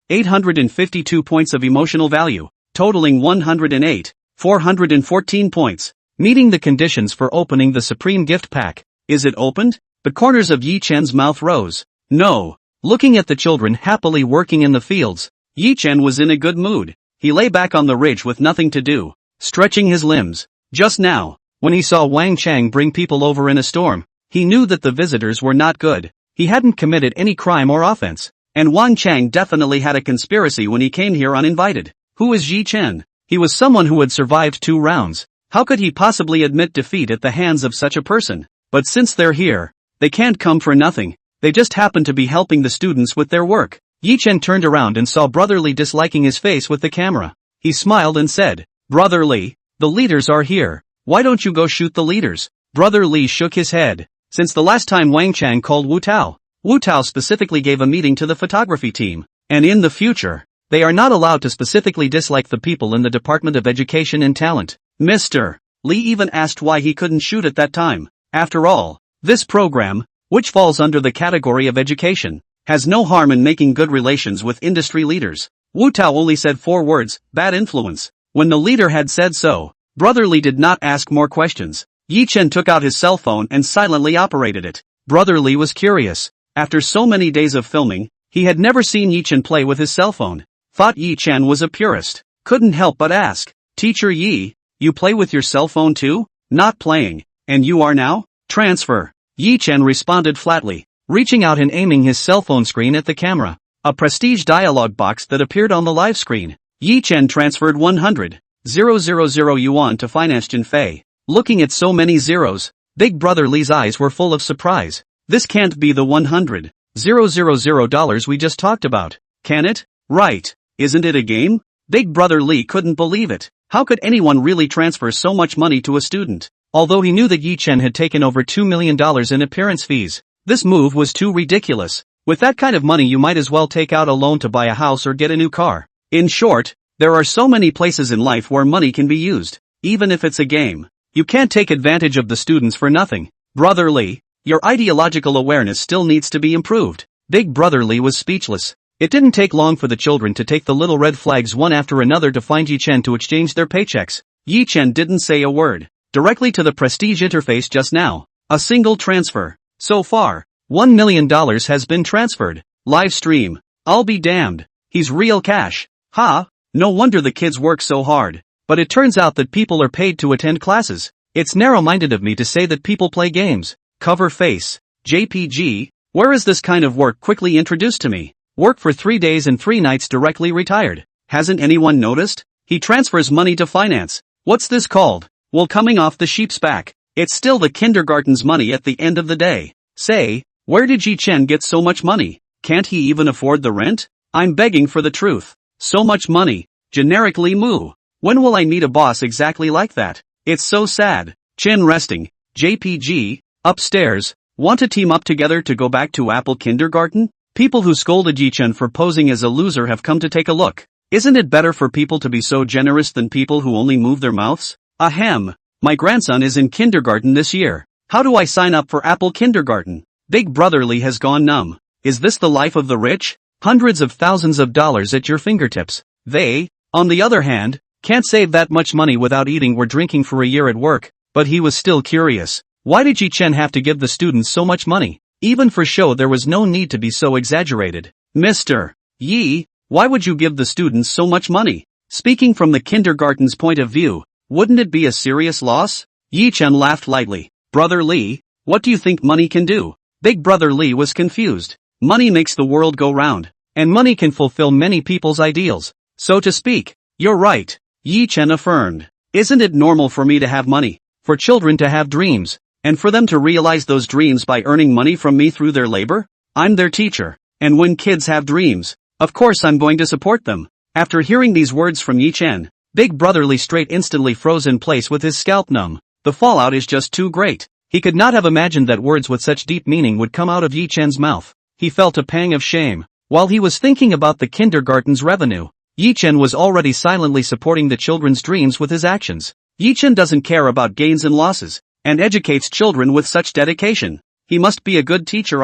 852 points of emotional value, totaling 414 points. Meeting the conditions for opening the Supreme Gift Pack. Is it opened? The corners of Yi Chen's mouth rose. No. Looking at the children happily working in the fields, Yi Chen was in a good mood. He lay back on the ridge with nothing to do, stretching his limbs. Just now, when he saw Wang Chang bring people over in a storm, he knew that the visitors were not good. He hadn't committed any crime or offense. And Wang Chang definitely had a conspiracy when he came here uninvited. Who is Yi Chen? He was someone who had survived 2 rounds. How could he possibly admit defeat at the hands of such a person? But since they're here, they can't come for nothing. They just happen to be helping the students with their work. Yi Chen turned around and saw Brother Li disliking his face with the camera. He smiled and said, "Brother Li, the leaders are here. Why don't you go shoot the leaders?" Brother Li shook his head. Since the last time Wang Chang called Wu Tao specifically gave a meeting to the photography team, and in the future, they are not allowed to specifically dislike the people in the Department of Education and Talent. Mr. Li even asked why he couldn't shoot at that time. After all, this program, which falls under the category of education, has no harm in making good relations with industry leaders. Wu Tao only said 4 words, bad influence. When the leader had said so, Brother Li did not ask more questions. Yi Chen took out his cell phone and silently operated it. Brother Li was curious. After so many days of filming, he had never seen Yi Chen play with his cell phone. Thought Yi Chen was a purist. Couldn't help but ask, "Teacher Yi, you play with your cell phone too?" "Not playing. And you are now?" "Transfer." Yi Chen responded flatly, reaching out and aiming his cell phone screen at the camera. A prestige dialog box that appeared on the live screen. Yi Chen transferred 100,000 yuan to Finance Jin Fei. Looking at so many zeros, Big Brother Li's eyes were full of surprise. This can't be the $100,000 we just talked about, can it? Right. Isn't it a game? Big Brother Li couldn't believe it. How could anyone really transfer so much money to a student? Although he knew that Yi Chen had taken over $2 million in appearance fees, this move was too ridiculous. With that kind of money you might as well take out a loan to buy a house or get a new car. In short, there are so many places in life where money can be used, even if it's a game. You can't take advantage of the students for nothing. Brother Li, your ideological awareness still needs to be improved. Big Brother Li was speechless. It didn't take long for the children to take the little red flags one after another to find Yi Chen to exchange their paychecks. Yi Chen didn't say a word. Directly to the Prestige interface just now. A single transfer. So far, $1 million has been transferred. Live stream. I'll be damned. He's real cash. Ha! No wonder the kids work so hard. But it turns out that people are paid to attend classes. It's narrow-minded of me to say that people play games. Cover face. JPG, where is this kind of work quickly introduced to me? Work for 3 days and 3 nights directly retired. Hasn't anyone noticed? He transfers money to finance. What's this called? Well, coming off the sheep's back. It's still the kindergarten's money at the end of the day. Say, where did Yi Chen get so much money? Can't he even afford the rent? I'm begging for the truth. So much money. Generically moo. When will I meet a boss exactly like that? It's so sad. Chin resting. JPG, upstairs. Want to team up together to go back to Apple Kindergarten? People who scolded Yi Chen for posing as a loser have come to take a look. Isn't it better for people to be so generous than people who only move their mouths? Ahem. My grandson is in kindergarten this year. How do I sign up for Apple Kindergarten? Big Brother Li has gone numb. Is this the life of the rich? Hundreds of thousands of dollars at your fingertips. They, on the other hand, can't save that much money without eating or drinking for a year at work. But he was still curious. Why did Yi Chen have to give the students so much money? Even for show there was no need to be so exaggerated. Mr. Yi, why would you give the students so much money? Speaking from the kindergarten's point of view, wouldn't it be a serious loss? Yi Chen laughed lightly. Brother Li, what do you think money can do? Big Brother Li was confused. Money makes the world go round. And money can fulfill many people's ideals. So to speak. You're right. Yi Chen affirmed. Isn't it normal for me to have money? For children to have dreams? And for them to realize those dreams by earning money from me through their labor? I'm their teacher. And when kids have dreams, of course I'm going to support them. After hearing these words from Yi Chen, Big Brother Li straight instantly froze in place with his scalp numb. The fallout is just too great. He could not have imagined that words with such deep meaning would come out of Yi Chen's mouth. He felt a pang of shame. While he was thinking about the kindergarten's revenue, Yi Chen was already silently supporting the children's dreams with his actions. Yi Chen doesn't care about gains and losses, and educates children with such dedication. He must be a good teacher.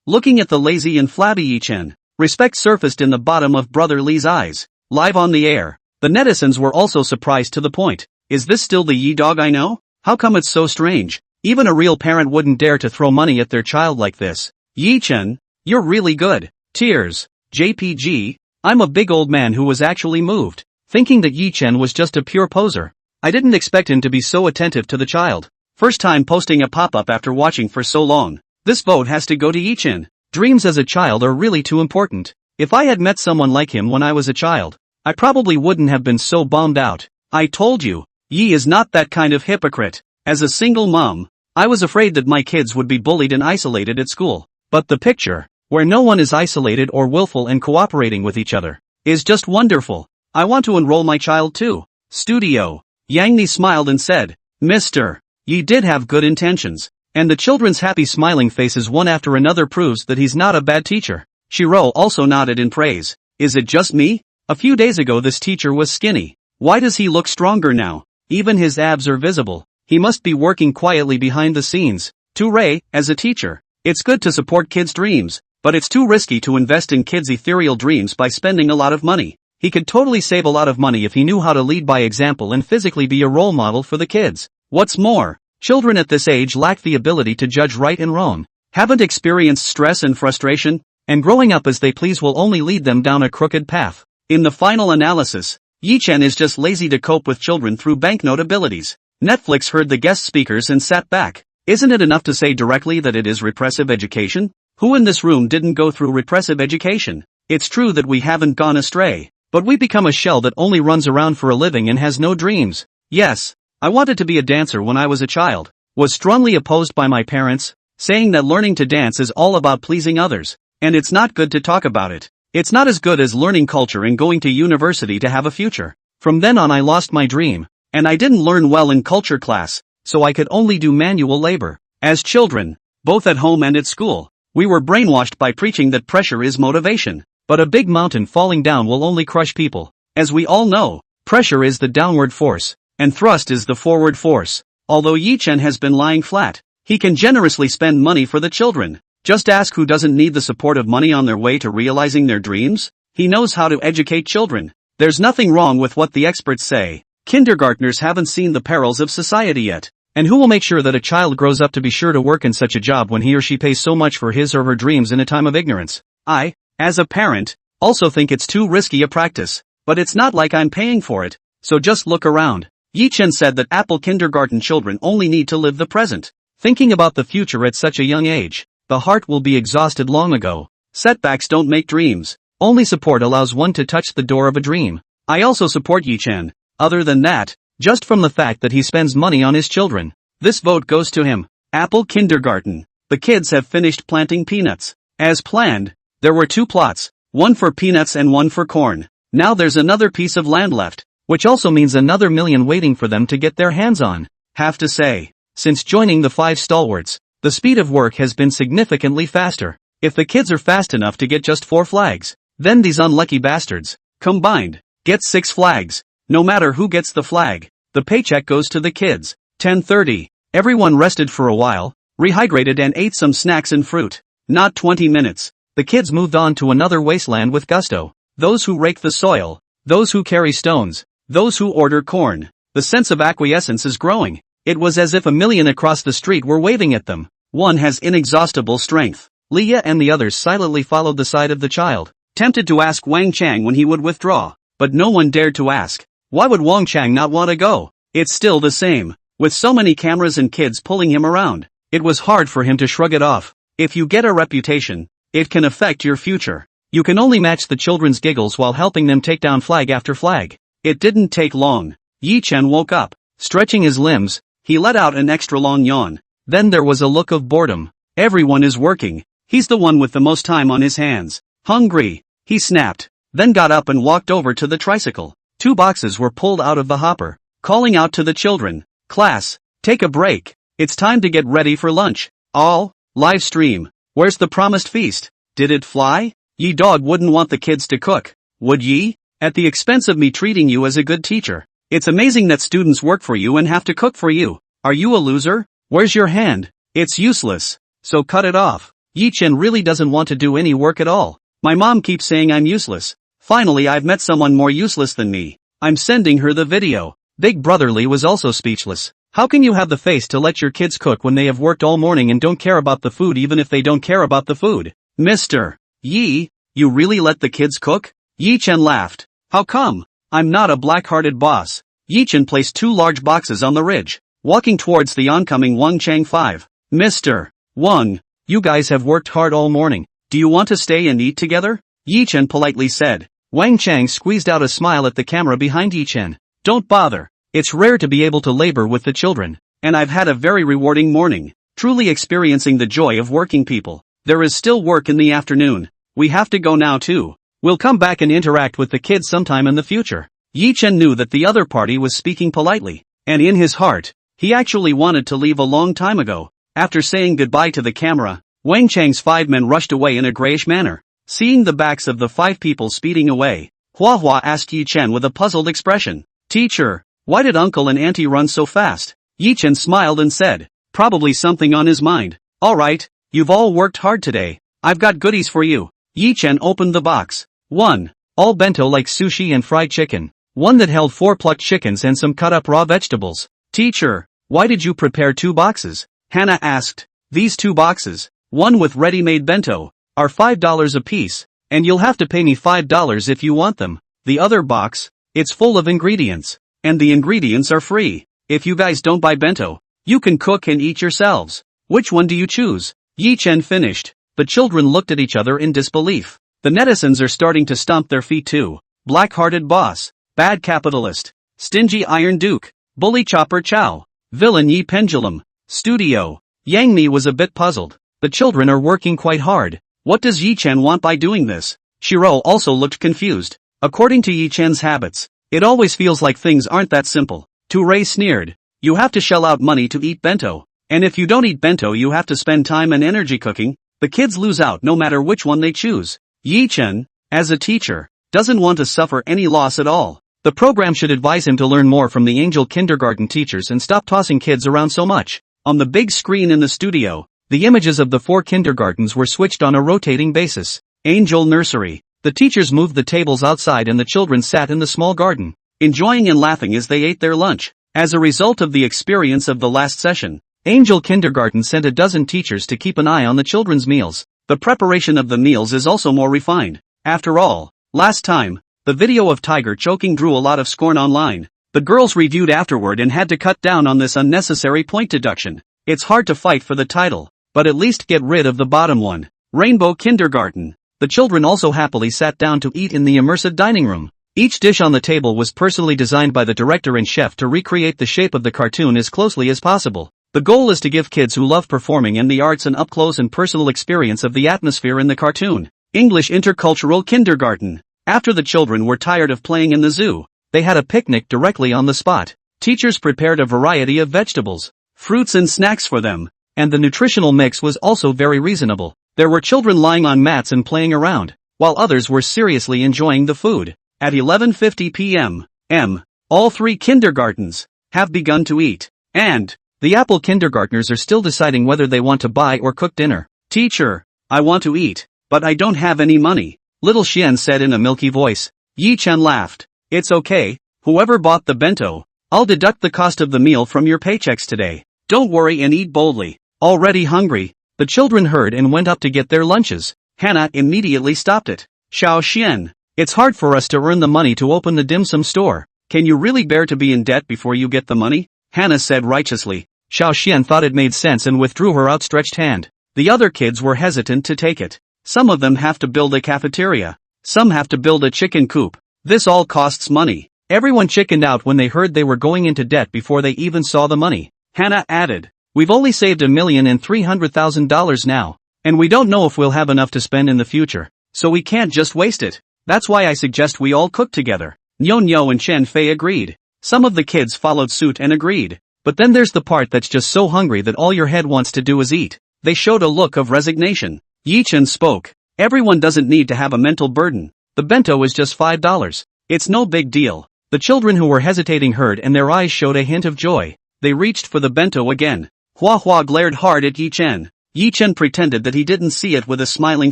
Looking at the lazy and flabby Yi Chen, respect surfaced in the bottom of Brother Li's eyes. Live on the air, the netizens were also surprised to the point. Is this still the Yi dog I know? How come it's so strange? Even a real parent wouldn't dare to throw money at their child like this. Yi Chen, you're really good. Tears. JPG, I'm a big old man who was actually moved. thinking that Yi Chen was just a pure poser. I didn't expect him to be so attentive to the child. First time posting a pop-up after watching for so long. This vote has to go to Yi Chen. Dreams as a child are really too important. If I had met someone like him when I was a child, I probably wouldn't have been so bummed out. I told you, Yi is not that kind of hypocrite. As a single mom, I was afraid that my kids would be bullied and isolated at school. But the picture, where no one is isolated or willful and cooperating with each other, is just wonderful. I want to enroll my child too. Studio. Yang Ni smiled and said, Mr. Yi did have good intentions. And the children's happy smiling faces one after another proves that he's not a bad teacher. Shiro also nodded in praise. Is it just me? A few days ago this teacher was skinny. Why does he look stronger now? Even his abs are visible. He must be working quietly behind the scenes. To Ray, as a teacher, it's good to support kids' dreams, but it's too risky to invest in kids' ethereal dreams by spending a lot of money. He could totally save a lot of money if he knew how to lead by example and physically be a role model for the kids. What's more, children at this age lack the ability to judge right and wrong, haven't experienced stress and frustration, and growing up as they please will only lead them down a crooked path. In the final analysis, Yi Chen is just lazy to cope with children through banknote abilities. Netflix heard the guest speakers and sat back. Isn't it enough to say directly that it is repressive education? Who in this room didn't go through repressive education? It's true that we haven't gone astray, but we become a shell that only runs around for a living and has no dreams. Yes, I wanted to be a dancer when I was a child, was strongly opposed by my parents, saying that learning to dance is all about pleasing others, and it's not good to talk about it. It's not as good as learning culture and going to university to have a future. From then on I lost my dream, and I didn't learn well in culture class, so I could only do manual labor. As children, both at home and at school, we were brainwashed by preaching that pressure is motivation. But a big mountain falling down will only crush people. As we all know, pressure is the downward force, and thrust is the forward force. Although Yi Chen has been lying flat, he can generously spend money for the children. Just ask who doesn't need the support of money on their way to realizing their dreams? He knows how to educate children. There's nothing wrong with what the experts say. Kindergartners haven't seen the perils of society yet. And who will make sure that a child grows up to be sure to work in such a job when he or she pays so much for his or her dreams in a time of ignorance? I, as a parent, also think it's too risky a practice. But it's not like I'm paying for it, so just look around. Yi Chen said that Apple kindergarten children only need to live the present. Thinking about the future at such a young age, the heart will be exhausted long ago. Setbacks don't make dreams. Only support allows one to touch the door of a dream. I also support Yi Chen. Other than that, just from the fact that he spends money on his children. This vote goes to him. Apple kindergarten. The kids have finished planting peanuts. As planned, there were 2 plots, one for peanuts and one for corn. Now there's another piece of land left, which also means another million waiting for them to get their hands on. Have to say, since joining the 5 stalwarts, the speed of work has been significantly faster. If the kids are fast enough to get just 4 flags, then these unlucky bastards, combined, get 6 flags. No matter who gets the flag, the paycheck goes to the kids. 10:30. Everyone rested for a while, rehydrated and ate some snacks and fruit. Not 20 minutes. The kids moved on to another wasteland with gusto. Those who rake the soil, those who carry stones, those who order corn. The sense of acquiescence is growing. It was as if a million across the street were waving at them. One has inexhaustible strength. Leah and the others silently followed the side of the child, tempted to ask Wang Chang when he would withdraw, but no one dared to ask. Why would Wang Chang not want to go? It's still the same. With so many cameras and kids pulling him around, it was hard for him to shrug it off. If you get a reputation, it can affect your future. You can only match the children's giggles while helping them take down flag after flag. It didn't take long. Yi Chen woke up. Stretching his limbs, he let out an extra long yawn. Then there was a look of boredom. Everyone is working. He's the one with the most time on his hands. Hungry, he snapped, then got up and walked over to the tricycle. 2 boxes were pulled out of the hopper, calling out to the children. Class, take a break. It's time to get ready for lunch. All, live stream. Where's the promised feast? Did it fly? Yi dog wouldn't want the kids to cook, would ye? At the expense of me treating you as a good teacher. It's amazing that students work for you and have to cook for you. Are you a loser? Where's your hand? It's useless. So cut it off. Yi Chen really doesn't want to do any work at all. My mom keeps saying I'm useless. Finally I've met someone more useless than me. I'm sending her the video. Big Brother Lee was also speechless. How can you have the face to let your kids cook when they have worked all morning and don't care about the food even if they don't care about the food? Mr. Yi, you really let the kids cook? Yi Chen laughed. How come? I'm not a black-hearted boss. Yi-chen placed 2 large boxes on the ridge, walking towards the oncoming Wang Chang 5. Mr. Wang, you guys have worked hard all morning. Do you want to stay and eat together? Yi-chen politely said. Wang Chang squeezed out a smile at the camera behind Yi-chen. Don't bother. It's rare to be able to labor with the children, and I've had a very rewarding morning, truly experiencing the joy of working people. There is still work in the afternoon. We have to go now too. We'll come back and interact with the kids sometime in the future. Yi-chen knew that the other party was speaking politely, and in his heart, he actually wanted to leave a long time ago. After saying goodbye to the camera, Wang Chang's 5 men rushed away in a grayish manner. Seeing the backs of the 5 people speeding away, Hua Hua asked Yi-chen with a puzzled expression. Teacher, why did uncle and auntie run so fast? Yi-chen smiled and said, probably something on his mind. Alright, you've all worked hard today. I've got goodies for you. Yi-chen opened the box. 1. All bento like sushi and fried chicken. One that held 4 plucked chickens and some cut up raw vegetables. Teacher, why did you prepare 2 boxes? Hannah asked. These 2 boxes, one with ready-made bento, are $5 apiece, and you'll have to pay me $5 if you want them. The other box, it's full of ingredients, and the ingredients are free. If you guys don't buy bento, you can cook and eat yourselves. Which one do you choose? Yi-chen finished. The children looked at each other in disbelief. The netizens are starting to stomp their feet too. Black-hearted boss, bad capitalist, stingy Iron Duke, bully Chopper Chow, villain Yi Pendulum, studio. Yang Mi was a bit puzzled. The children are working quite hard. What does Yi-chen want by doing this? Shiro also looked confused. According to Yi-chen's habits, it always feels like things aren't that simple. Touré sneered. You have to shell out money to eat bento. And if you don't eat bento you have to spend time and energy cooking. The kids lose out no matter which one they choose. Yi-chen, as a teacher, doesn't want to suffer any loss at all. The program should advise him to learn more from the angel kindergarten teachers and stop tossing kids around so much. On the big screen in the studio, the images of the 4 kindergartens were switched on a rotating basis. Angel Nursery. The teachers moved the tables outside and the children sat in the small garden, enjoying and laughing as they ate their lunch. As a result of the experience of the last session, Angel Kindergarten sent a dozen teachers to keep an eye on the children's meals. The preparation of the meals is also more refined. After all, last time, the video of Tiger choking drew a lot of scorn online. The girls reviewed afterward and had to cut down on this unnecessary point deduction. It's hard to fight for the title, but at least get rid of the bottom one. Rainbow Kindergarten. The children also happily sat down to eat in the immersive dining room. Each dish on the table was personally designed by the director and chef to recreate the shape of the cartoon as closely as possible. The goal is to give kids who love performing and the arts an up-close and personal experience of the atmosphere in the cartoon. English Intercultural Kindergarten. After the children were tired of playing in the zoo, they had a picnic directly on the spot. Teachers prepared a variety of vegetables, fruits and snacks for them, and the nutritional mix was also very reasonable. There were children lying on mats and playing around, while others were seriously enjoying the food. At 11:50 p.m., all 3 kindergartens have begun to eat, and the Apple kindergartners are still deciding whether they want to buy or cook dinner. Teacher, I want to eat, but I don't have any money, little Xian said in a milky voice. Yi-chen laughed. It's okay, whoever bought the bento, I'll deduct the cost of the meal from your paychecks today. Don't worry and eat boldly. Already hungry, the children heard and went up to get their lunches. Hannah immediately stopped it. Xiao Xian, it's hard for us to earn the money to open the dim sum store. Can you really bear to be in debt before you get the money? Hannah said righteously. Xiao Xian thought it made sense and withdrew her outstretched hand. The other kids were hesitant to take it. Some of them have to build a cafeteria. Some have to build a chicken coop. This all costs money. Everyone chickened out when they heard they were going into debt before they even saw the money. Hannah added, we've only saved $1,300,000 now, and we don't know if we'll have enough to spend in the future, so we can't just waste it. That's why I suggest we all cook together. Nyo Nyo and Chen Fei agreed. Some of the kids followed suit and agreed. But then there's the part that's just so hungry that all your head wants to do is eat. They showed a look of resignation. Yi-chen spoke. Everyone doesn't need to have a mental burden. The bento is just $5. It's no big deal. The children who were hesitating heard and their eyes showed a hint of joy. They reached for the bento again. Hua Hua glared hard at Yi-chen. Yi-chen pretended that he didn't see it with a smiling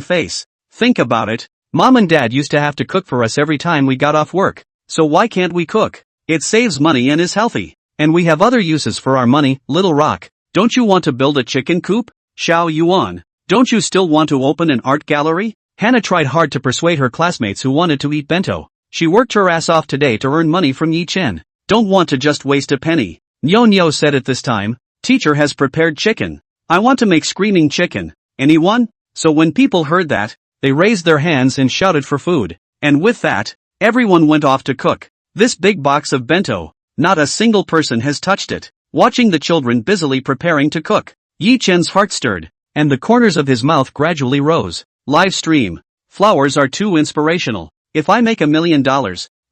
face. Think about it. Mom and Dad used to have to cook for us every time we got off work. So why can't we cook? It saves money and is healthy. And we have other uses for our money, Little Rock. Don't you want to build a chicken coop? Xiao Yuan. Don't you still want to open an art gallery? Hannah tried hard to persuade her classmates who wanted to eat bento. She worked her ass off today to earn money from Yi Chen. Don't want to just waste a penny. Nyo said at this time. Teacher has prepared chicken. I want to make screaming chicken. Anyone? So when people heard that, they raised their hands and shouted for food. And with that, everyone went off to cook. This big box of bento, not a single person has touched it. Watching the children busily preparing to cook, Yi Chen's heart stirred, and the corners of his mouth gradually rose. Live stream. Flowers are too inspirational. If I make $1 million,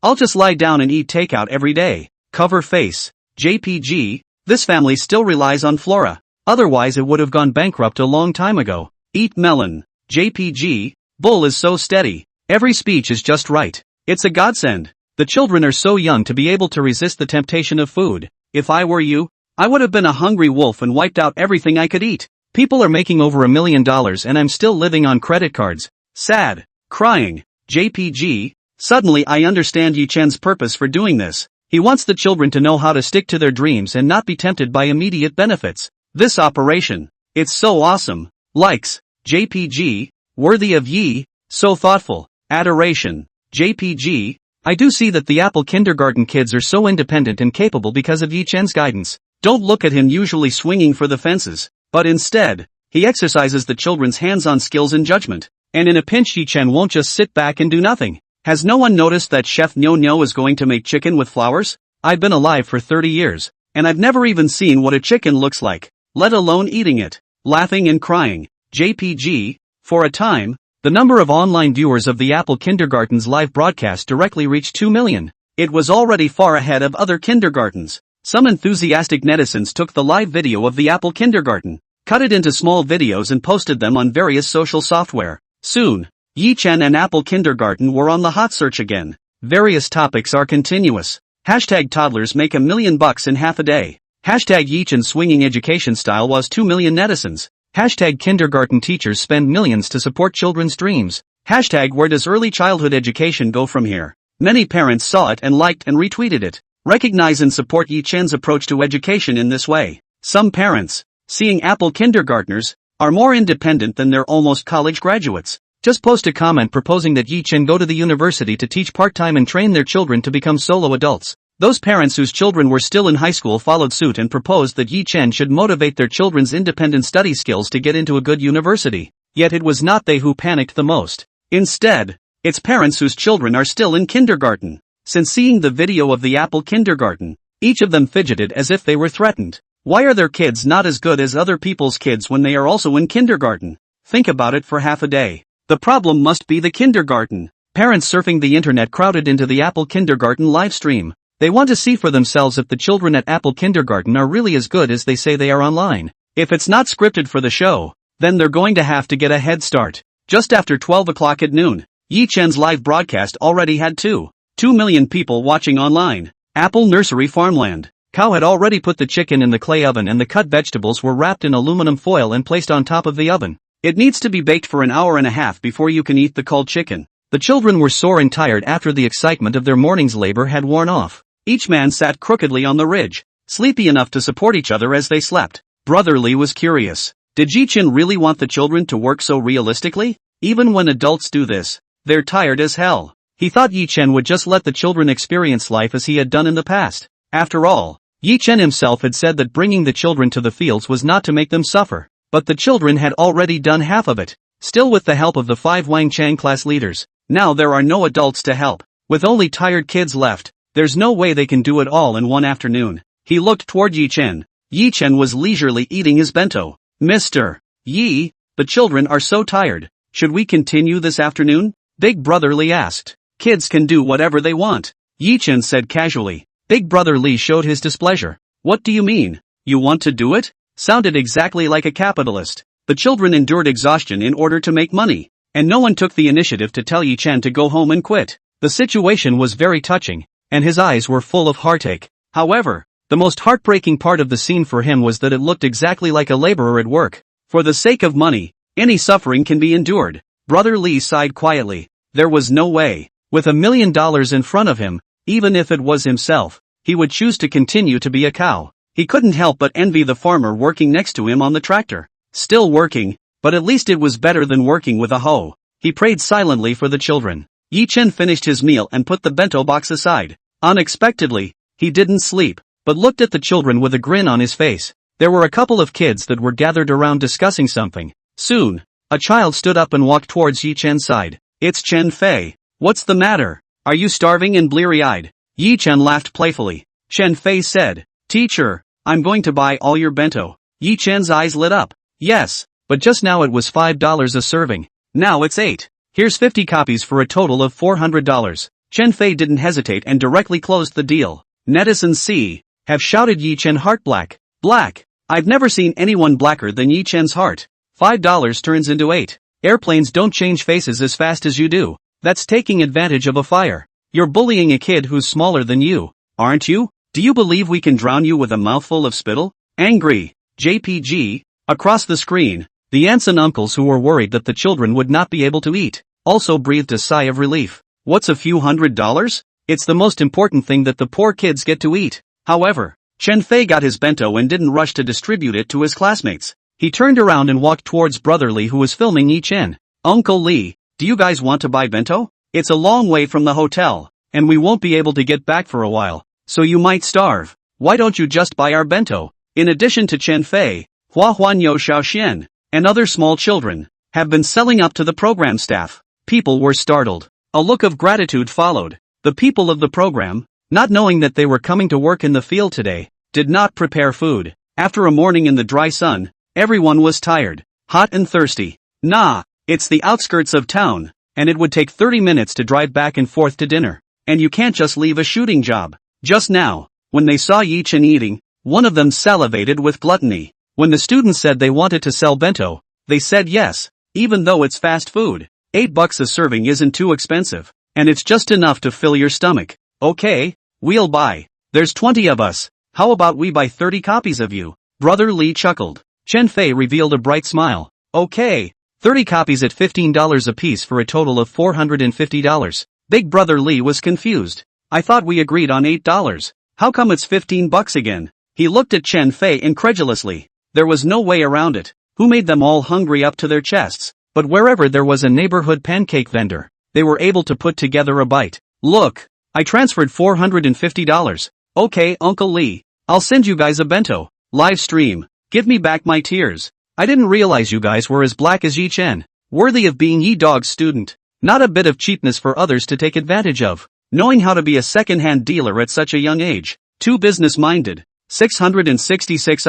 I'll just lie down and eat takeout every day. Cover face. JPG, this family still relies on Flora. Otherwise it would have gone bankrupt a long time ago. Eat melon. JPG, bull is so steady. Every speech is just right. It's a godsend. The children are so young to be able to resist the temptation of food. If I were you, I would have been a hungry wolf and wiped out everything I could eat. People are making over $1 million and I'm still living on credit cards. Sad. Crying. JPG, suddenly I understand Yi Chen's purpose for doing this. He wants the children to know how to stick to their dreams and not be tempted by immediate benefits. This operation. It's so awesome. Likes. JPG, worthy of Yi, so thoughtful. Adoration. JPG, I do see that the Apple kindergarten kids are so independent and capable because of Yi Chen's guidance. Don't look at him usually swinging for the fences, but instead, he exercises the children's hands-on skills and judgment. And in a pinch Yi Chen won't just sit back and do nothing. Has no one noticed that Chef Nyo is going to make chicken with flowers? I've been alive for 30 years, and I've never even seen what a chicken looks like, let alone eating it. Laughing and crying. JPG, for a time, the number of online viewers of the Apple Kindergarten's live broadcast directly reached 2 million. It was already far ahead of other kindergartens. Some enthusiastic netizens took the live video of the Apple Kindergarten, cut it into small videos and posted them on various social software. Soon, Yi Chen and Apple Kindergarten were on the hot search again. Various topics are continuous. Hashtag toddlers make $1 million in half a day. Hashtag Yi Chen swinging education style was 2 million netizens. Hashtag kindergarten teachers spend millions to support children's dreams. Hashtag where does early childhood education go from here? Many parents saw it and liked and retweeted it. Recognize and support Yi Chen's approach to education in this way. Some parents, seeing Apple kindergartners, are more independent than their almost college graduates. Just post a comment proposing that Yi Chen go to the university to teach part-time and train their children to become solo adults. Those parents whose children were still in high school followed suit and proposed that Yi Chen should motivate their children's independent study skills to get into a good university. Yet it was not they who panicked the most. Instead, it's parents whose children are still in kindergarten. Since seeing the video of the Apple Kindergarten, each of them fidgeted as if they were threatened. Why are their kids not as good as other people's kids when they are also in kindergarten? Think about it for half a day. The problem must be the kindergarten. Parents surfing the internet crowded into the Apple Kindergarten live stream. They want to see for themselves if the children at Apple Kindergarten are really as good as they say they are online. If it's not scripted for the show, then they're going to have to get a head start. Just after 12 o'clock at noon, Yi Chen's live broadcast already had 2 million people watching online. Apple Nursery farmland. Cow had already put the chicken in the clay oven and the cut vegetables were wrapped in aluminum foil and placed on top of the oven. It needs to be baked for an hour and a half before you can eat the cold chicken. The children were sore and tired after the excitement of their morning's labor had worn off. Each man sat crookedly on the ridge, sleepy enough to support each other as they slept. Brother Lee was curious. Did Yi Chen really want the children to work so realistically? Even when adults do this, they're tired as hell. He thought Yi Chen would just let the children experience life as he had done in the past. After all, Yi Chen himself had said that bringing the children to the fields was not to make them suffer. But the children had already done half of it, still with the help of the 5 Wang Chang class leaders. Now there are no adults to help. With only tired kids left, there's no way they can do it all in one afternoon. He looked toward Yi Chen. Yi Chen was leisurely eating his bento. Mr. Yi, the children are so tired. Should we continue this afternoon? Big Brother Lee asked. Kids can do whatever they want, Yi Chen said casually. Big Brother Lee showed his displeasure. What do you mean? You want to do it? Sounded exactly like a capitalist. The children endured exhaustion in order to make money, and no one took the initiative to tell Yi Chen to go home and quit. The situation was very touching, and his eyes were full of heartache. However, the most heartbreaking part of the scene for him was that it looked exactly like a laborer at work. For the sake of money, any suffering can be endured. Brother Lee sighed quietly. There was no way. With $1 million in front of him, even if it was himself, he would choose to continue to be a cow. He couldn't help but envy the farmer working next to him on the tractor. Still working, but at least it was better than working with a hoe. He prayed silently for the children. Yi Chen finished his meal and put the bento box aside. Unexpectedly, he didn't sleep, but looked at the children with a grin on his face. There were a couple of kids that were gathered around discussing something. Soon, a child stood up and walked towards Yi Chen's side. It's Chen Fei. What's the matter? Are you starving and bleary-eyed? Yi Chen laughed playfully. Chen Fei said, Teacher, I'm going to buy all your bento. Yi Chen's eyes lit up. Yes, but just now it was $5 a serving. Now it's 8. Here's 50 copies for a total of $400. Chen Fei didn't hesitate and directly closed the deal. Netizens have shouted Yi Chen heart black. Black. I've never seen anyone blacker than Yi Chen's heart. $5 turns into 8. Airplanes don't change faces as fast as you do. That's taking advantage of a fire. You're bullying a kid who's smaller than you, aren't you? Do you believe we can drown you with a mouthful of spittle? Angry. JPG. Across the screen, the aunts and uncles who were worried that the children would not be able to eat, also breathed a sigh of relief. What's a few $100? It's the most important thing that the poor kids get to eat. However, Chen Fei got his bento and didn't rush to distribute it to his classmates. He turned around and walked towards Brother Li, who was filming Yi Chen. Uncle Li, do you guys want to buy bento? It's a long way from the hotel, and we won't be able to get back for a while, so you might starve. Why don't you just buy our bento? In addition to Chen Fei, Hua Huanyo Xiaoxian, and other small children, have been selling up to the program staff. People were startled. A look of gratitude followed. The people of the program, not knowing that they were coming to work in the field today, did not prepare food. After a morning in the dry sun, everyone was tired, hot and thirsty. Nah, it's the outskirts of town, and it would take 30 minutes to drive back and forth to dinner. And you can't just leave a shooting job. Just now, when they saw Yi Chen eating, one of them salivated with gluttony. When the students said they wanted to sell bento, they said yes, even though it's fast food. $8 a serving isn't too expensive, and it's just enough to fill your stomach. Okay, we'll buy. There's 20 of us. How about we buy 30 copies of you? Brother Li chuckled. Chen Fei revealed a bright smile. Okay, 30 copies at $15 a piece for a total of $450. Big Brother Li was confused. I thought we agreed on $8. How come it's $15 again? He looked at Chen Fei incredulously. There was no way around it. Who made them all hungry up to their chests? But wherever there was a neighborhood pancake vendor, they were able to put together a bite. Look, I transferred $450. Okay, Uncle Li, I'll send you guys a bento. Live stream. Give me back my tears. I didn't realize you guys were as black as Yi Chen. Worthy of being Yi Dog's student. Not a bit of cheapness for others to take advantage of. Knowing how to be a second-hand dealer at such a young age. Too business-minded. 666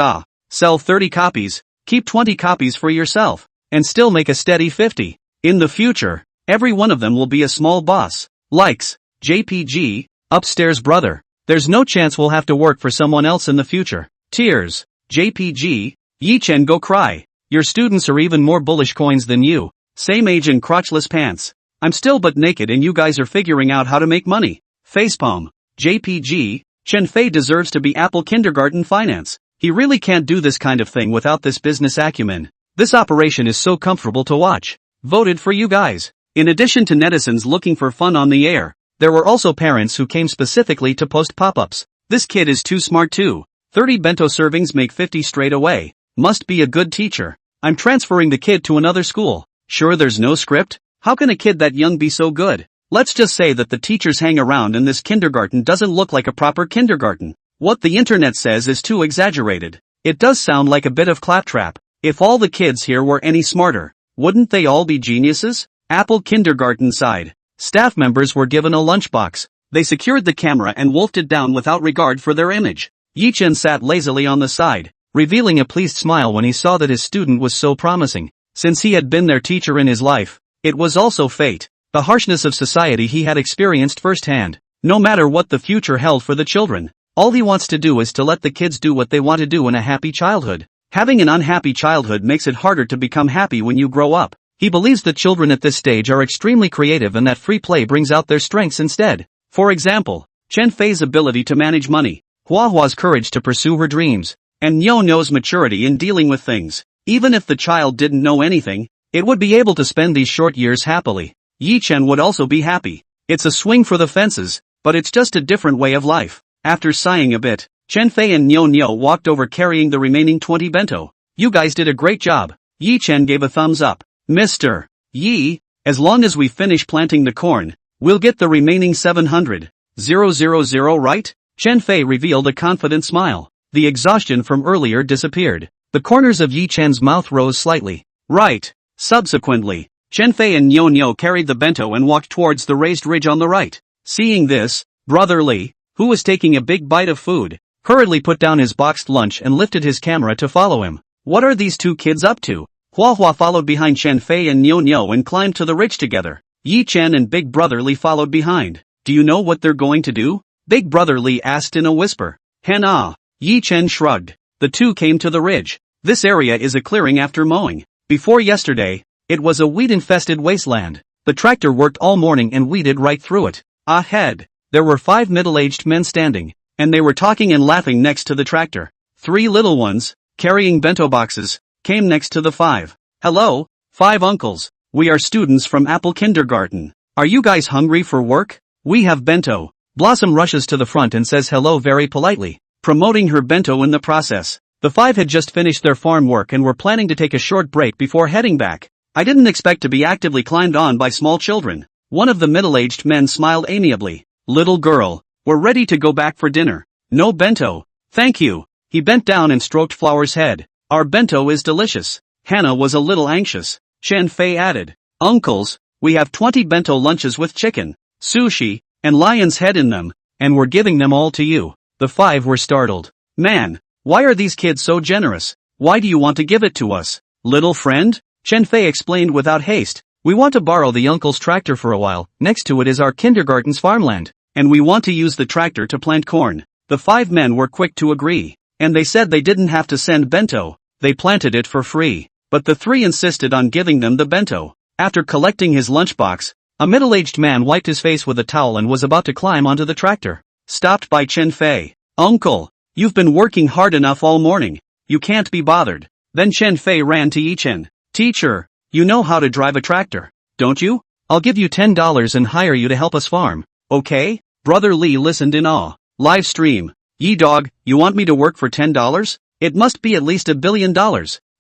Sell 30 copies, keep 20 copies for yourself, and still make a steady 50. In the future, every one of them will be a small boss. Likes. JPG. Upstairs brother. There's no chance we'll have to work for someone else in the future. Tears. JPG. Yi Chen go cry. Your students are even more bullish coins than you. Same age and crotchless pants. I'm still but naked and you guys are figuring out how to make money. Facepalm. JPG. Chen Fei deserves to be Apple Kindergarten Finance. He really can't do this kind of thing without this business acumen. This operation is so comfortable to watch. Voted for you guys. In addition to netizens looking for fun on the air, there were also parents who came specifically to post pop-ups. This kid is too smart too. 30 bento servings make 50 straight away. Must be a good teacher. I'm transferring the kid to another school. Sure there's no script? How can a kid that young be so good? Let's just say that the teachers hang around and this kindergarten doesn't look like a proper kindergarten. What the internet says is too exaggerated. It does sound like a bit of claptrap. If all the kids here were any smarter, wouldn't they all be geniuses? Apple Kindergarten side. Staff members were given a lunchbox. They secured the camera and wolfed it down without regard for their image. Yi Chen sat lazily on the side, revealing a pleased smile when he saw that his student was so promising. Since he had been their teacher in his life, it was also fate. The harshness of society he had experienced firsthand. No matter what the future held for the children, all he wants to do is to let the kids do what they want to do in a happy childhood. Having an unhappy childhood makes it harder to become happy when you grow up. He believes that children at this stage are extremely creative and that free play brings out their strengths instead. For example, Chen Fei's ability to manage money, Hua Hua's courage to pursue her dreams, and Nyo Nyo's maturity in dealing with things. Even if the child didn't know anything, it would be able to spend these short years happily. Yi Chen would also be happy. It's a swing for the fences, but it's just a different way of life. After sighing a bit, Chen Fei and Nyo Nyo walked over carrying the remaining 20 bento. You guys did a great job. Yi Chen gave a thumbs up. Mr. Yi, as long as we finish planting the corn, We'll get the remaining 700,000, right? Chen Fei revealed a confident smile. The exhaustion from earlier disappeared. The corners of Yi Chen's mouth rose slightly. Right. Subsequently, Chen Fei and Nyo carried the bento and walked towards the raised ridge on the right. Seeing this, Brother Li, who was taking a big bite of food, hurriedly put down his boxed lunch and lifted his camera to follow him. What are these two kids up to? Hua followed behind Chen Fei and Nyo and climbed to the ridge together. Yi Chen and Big Brother Li followed behind. Do you know what they're going to do? Big Brother Li asked in a whisper. Hana. Yi Chen shrugged. The two came to the ridge. This area is a clearing after mowing. Before yesterday, it was a weed-infested wasteland. The tractor worked all morning and weeded right through it. Ahead, there were 5 middle-aged men standing, and they were talking and laughing next to the tractor. 3 little ones, carrying bento boxes, came next to the 5. Hello, 5 uncles. We are students from Apple Kindergarten. Are you guys hungry for work? We have bento. Blossom rushes to the front and says hello very politely, promoting her bento in the process. The 5 had just finished their farm work and were planning to take a short break before heading back. I didn't expect to be actively climbed on by small children. One of the middle-aged men smiled amiably. Little girl, we're ready to go back for dinner. No bento. Thank you. He bent down and stroked Flower's head. Our bento is delicious. Hannah was a little anxious. Chen Fei added. Uncles, we have 20 bento lunches with chicken, sushi, and lion's head in them, and we're giving them all to you. The 5 were startled. Man, why are these kids so generous? Why do you want to give it to us? Little friend? Chen Fei explained without haste. We want to borrow the uncle's tractor for a while. Next to it is our kindergarten's farmland, and we want to use the tractor to plant corn. The 5 men were quick to agree, and they said they didn't have to send bento. They planted it for free. But the 3 insisted on giving them the bento. After collecting his lunchbox, a middle-aged man wiped his face with a towel and was about to climb onto the tractor. Stopped by Chen Fei. Uncle, you've been working hard enough all morning. You can't be bothered. Then Chen Fei ran to Yi Chen. Teacher, you know how to drive a tractor, don't you? I'll give you $10 and hire you to help us farm. Okay? Brother Li listened in awe. Live stream. Yi dog, you want me to work for $10? It must be at least $1 billion.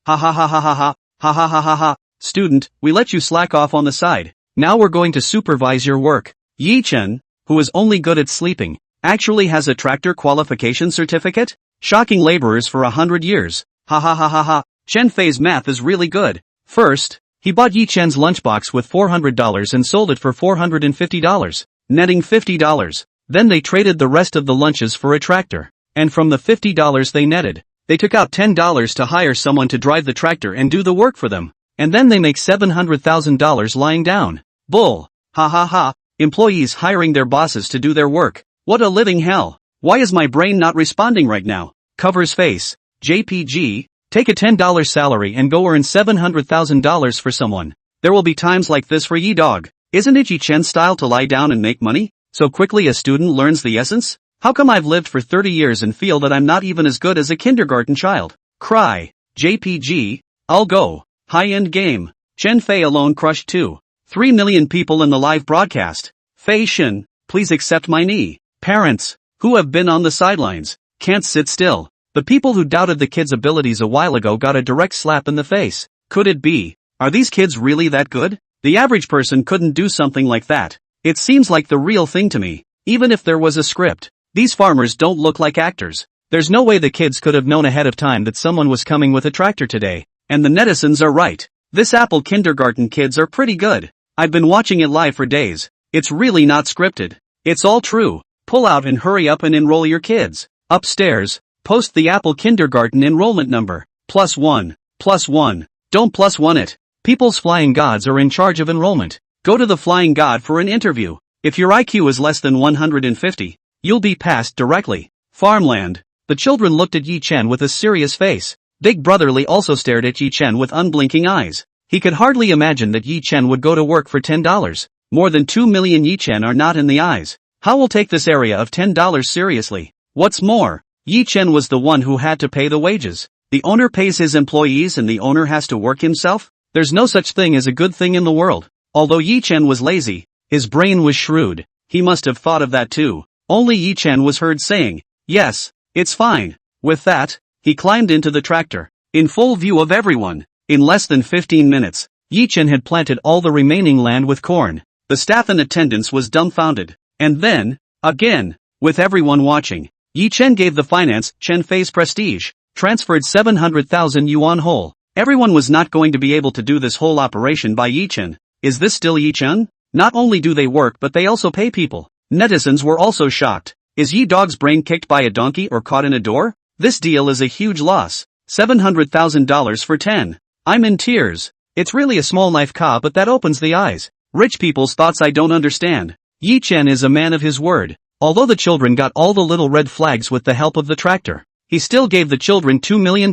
Ha ha ha ha ha ha, ha ha ha ha ha. Student, we let you slack off on the side. Now we're going to supervise your work. Yi Chen, who is only good at sleeping, actually has a tractor qualification certificate? Shocking laborers for 100 years. Ha ha ha ha ha. Chen Fei's math is really good. First, he bought Yi Chen's lunchbox with $400 and sold it for $450, netting $50. Then they traded the rest of the lunches for a tractor. And from the $50 they netted, they took out $10 to hire someone to drive the tractor and do the work for them. And then they make $700,000 lying down. Bull. Ha ha ha. Employees hiring their bosses to do their work. What a living hell. Why is my brain not responding right now? Covers face. JPG. Take a $10 salary and go earn $700,000 for someone. There will be times like this for Yi dog. Isn't it Yi Chen's style to lie down and make money? So quickly a student learns the essence? How come I've lived for 30 years and feel that I'm not even as good as a kindergarten child? Cry. JPG. I'll go. High-end game. Chen Fei alone crushed 2.3 million people in the live broadcast. Fei Shin, please accept my knee. Parents, who have been on the sidelines, can't sit still. The people who doubted the kids' abilities a while ago got a direct slap in the face. Could it be? Are these kids really that good? The average person couldn't do something like that. It seems like the real thing to me. Even if there was a script. These farmers don't look like actors. There's no way the kids could have known ahead of time that someone was coming with a tractor today. And the netizens are right. This Apple Kindergarten kids are pretty good. I've been watching it live for days. It's really not scripted. It's all true. Pull out and hurry up and enroll your kids. Upstairs, post the Apple Kindergarten enrollment number. +1. +1. Don't +1 it. People's flying gods are in charge of enrollment. Go to the flying god for an interview. If your IQ is less than 150, you'll be passed directly. Farmland. The children looked at Yi Chen with a serious face. Big Brother Li also stared at Yi Chen with unblinking eyes. He could hardly imagine that Yi Chen would go to work for $10. More than 2 million Yi Chen are not in the eyes. How will take this area of $10 seriously? What's more, Yi Chen was the one who had to pay the wages. The owner pays his employees and the owner has to work himself? There's no such thing as a good thing in the world. Although Yi Chen was lazy, his brain was shrewd. He must have thought of that too. Only Yi Chen was heard saying, "Yes, it's fine." With that, he climbed into the tractor. In full view of everyone, in less than 15 minutes, Yi Chen had planted all the remaining land with corn. The staff in attendance was dumbfounded. And then, again, with everyone watching, Yi Chen gave the finance Chen Fei's prestige, transferred 700,000 yuan whole. Everyone was not going to be able to do this whole operation by Yi Chen. Is this still Yi Chen? Not only do they work but they also pay people. Netizens were also shocked. Is Yi Dog's brain kicked by a donkey or caught in a door? This deal is a huge loss. $700,000 for 10. I'm in tears. It's really a small knife ka but that opens the eyes. Rich people's thoughts I don't understand. Yi Chen is a man of his word. Although the children got all the little red flags with the help of the tractor, he still gave the children $2 million.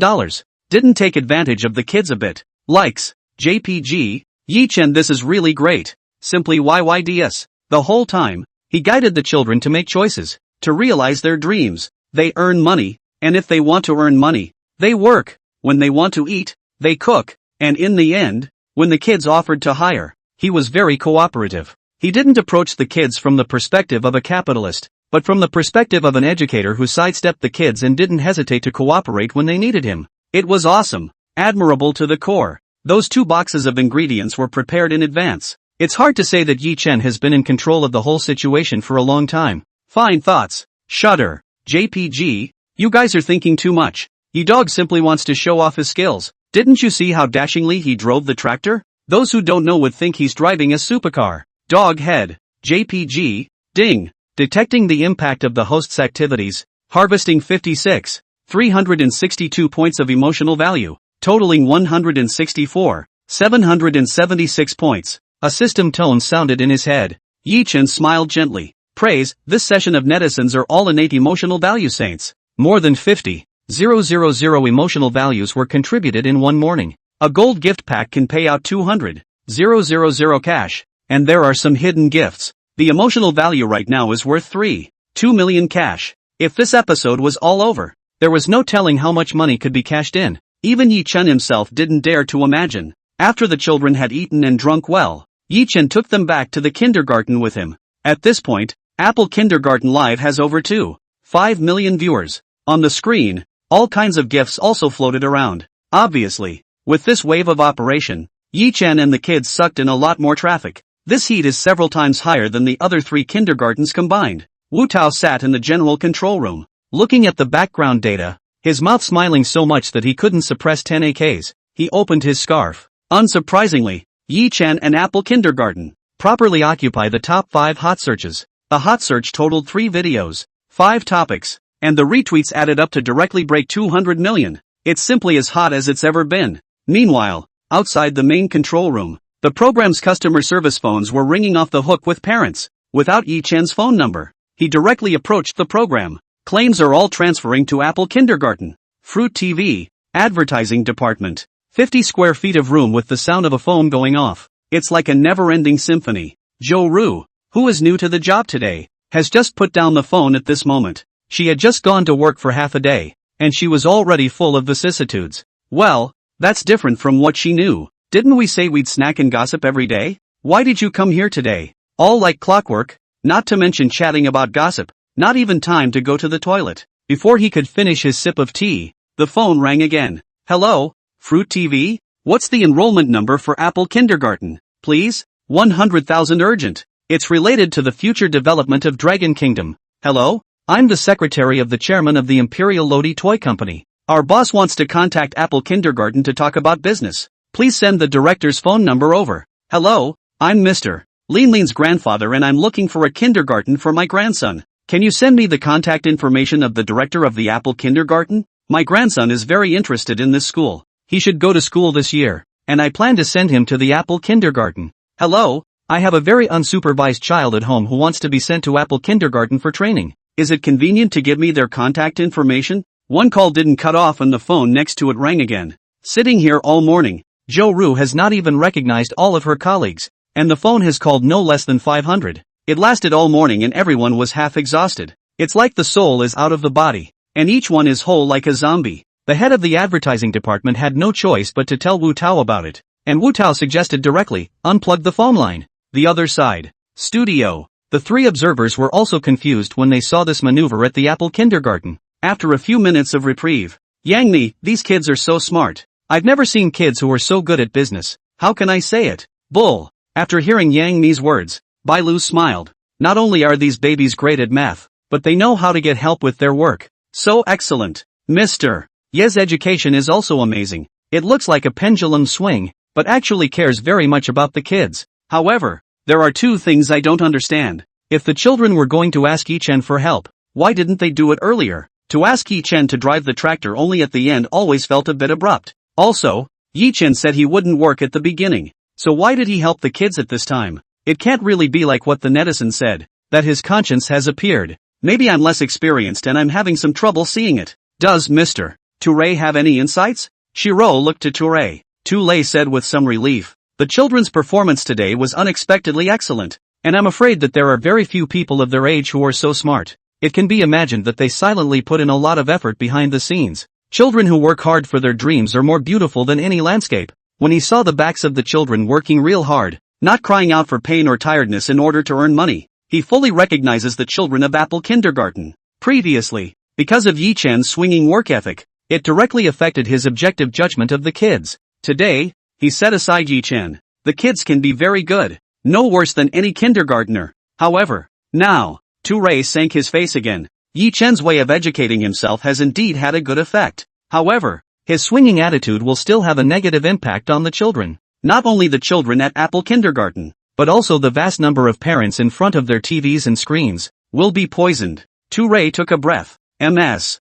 Didn't take advantage of the kids a bit. Likes. JPG. Yi Chen, this is really great. Simply YYDS. The whole time, he guided the children to make choices, to realize their dreams. They earn money, and if they want to earn money, they work. When they want to eat, they cook. And in the end, when the kids offered to hire, he was very cooperative. He didn't approach the kids from the perspective of a capitalist, but from the perspective of an educator who sidestepped the kids and didn't hesitate to cooperate when they needed him. It was awesome. Admirable to the core. Those 2 boxes of ingredients were prepared in advance. It's hard to say that Yi Chen has been in control of the whole situation for a long time. Fine thoughts. Shudder. JPG. You guys are thinking too much. Yi Dog simply wants to show off his skills. Didn't you see how dashingly he drove the tractor? Those who don't know would think he's driving a supercar. Dog head. JPG. Ding. Detecting the impact of the host's activities. Harvesting 56. 362 points of emotional value. Totaling 164. 776 points. A system tone sounded in his head. Yi Chen smiled gently. Praise, this session of netizens are all innate emotional value saints. More than 50,000 emotional values were contributed in one morning. A gold gift pack can pay out 200,000 cash. And there are some hidden gifts. The emotional value right now is worth 2 million cash. If this episode was all over, there was no telling how much money could be cashed in. Even Yi Chen himself didn't dare to imagine. After the children had eaten and drunk well, Yi Chen took them back to the kindergarten with him. At this point, Apple Kindergarten Live has over 2.5 million viewers. On the screen, all kinds of gifts also floated around. Obviously, with this wave of operation, Yi Chen and the kids sucked in a lot more traffic. This heat is several times higher than the other 3 kindergartens combined. Wu Tao sat in the general control room, looking at the background data, his mouth smiling so much that he couldn't suppress 10 AKs. He opened his scarf. Unsurprisingly, Yi Chen and Apple Kindergarten properly occupy the top 5 hot searches. The hot search totaled 3 videos, 5 topics, and the retweets added up to directly break 200 million. It's simply as hot as it's ever been. Meanwhile, outside the main control room, the program's customer service phones were ringing off the hook with parents. Without Yi Chen's phone number, he directly approached the program. Claims are all transferring to Apple Kindergarten. Fruit TV, advertising department. 50 square feet of room with the sound of a phone going off. It's like a never-ending symphony. Zhou Ru, who is new to the job today, has just put down the phone at this moment. She had just gone to work for half a day, and she was already full of vicissitudes. Well, that's different from what she knew. Didn't we say we'd snack and gossip every day? Why did you come here today? All like clockwork, not to mention chatting about gossip, not even time to go to the toilet. Before he could finish his sip of tea, the phone rang again. Hello, Fruit TV? What's the enrollment number for Apple Kindergarten, please? 100,000 urgent. It's related to the future development of Dragon Kingdom. Hello? I'm the secretary of the chairman of the Imperial Lodi Toy Company. Our boss wants to contact Apple Kindergarten to talk about business. Please send the director's phone number over. Hello, I'm Mr. Lin's grandfather and I'm looking for a kindergarten for my grandson. Can you send me the contact information of the director of the Apple Kindergarten? My grandson is very interested in this school. He should go to school this year, and I plan to send him to the Apple Kindergarten. Hello, I have a very unsupervised child at home who wants to be sent to Apple Kindergarten for training. Is it convenient to give me their contact information? One call didn't cut off and the phone next to it rang again. Sitting here all morning, Zhou Ru has not even recognized all of her colleagues, and the phone has called no less than 500. It lasted all morning and everyone was half exhausted. It's like the soul is out of the body, and each one is whole like a zombie. The head of the advertising department had no choice but to tell Wu Tao about it, and Wu Tao suggested directly, unplug the phone line. The other side. Studio. The 3 observers were also confused when they saw this maneuver at the Apple Kindergarten. After a few minutes of reprieve, Yang Ni, these kids are so smart. I've never seen kids who are so good at business. How can I say it? Bull. After hearing Yang Mi's words, Bai Lu smiled. Not only are these babies great at math, but they know how to get help with their work. So excellent. Mr. Ye's education is also amazing. It looks like a pendulum swing, but actually cares very much about the kids. However, there are two things I don't understand. If the children were going to ask Yi-chen for help, why didn't they do it earlier? To ask Yi-chen to drive the tractor only at the end always felt a bit abrupt. Also, Yi-chen said he wouldn't work at the beginning. So why did he help the kids at this time? It can't really be like what the netizen said, that his conscience has appeared. Maybe I'm less experienced and I'm having some trouble seeing it. Does Mr. Touré have any insights? Shiro looked to Touré. Touré said with some relief. The children's performance today was unexpectedly excellent, and I'm afraid that there are very few people of their age who are so smart. It can be imagined that they silently put in a lot of effort behind the scenes. Children who work hard for their dreams are more beautiful than any landscape. When he saw the backs of the children working real hard, not crying out for pain or tiredness in order to earn money, he fully recognizes the children of Apple Kindergarten. Previously, because of Yi-chan's swinging work ethic, it directly affected his objective judgment of the kids. Today, he set aside Yi-chen. The kids can be very good, no worse than any kindergartner. However, now, Touré sank his face again. Yi-chen's way of educating himself has indeed had a good effect. However, his swinging attitude will still have a negative impact on the children. Not only the children at Apple Kindergarten, but also the vast number of parents in front of their TVs and screens, will be poisoned. Touré took a breath.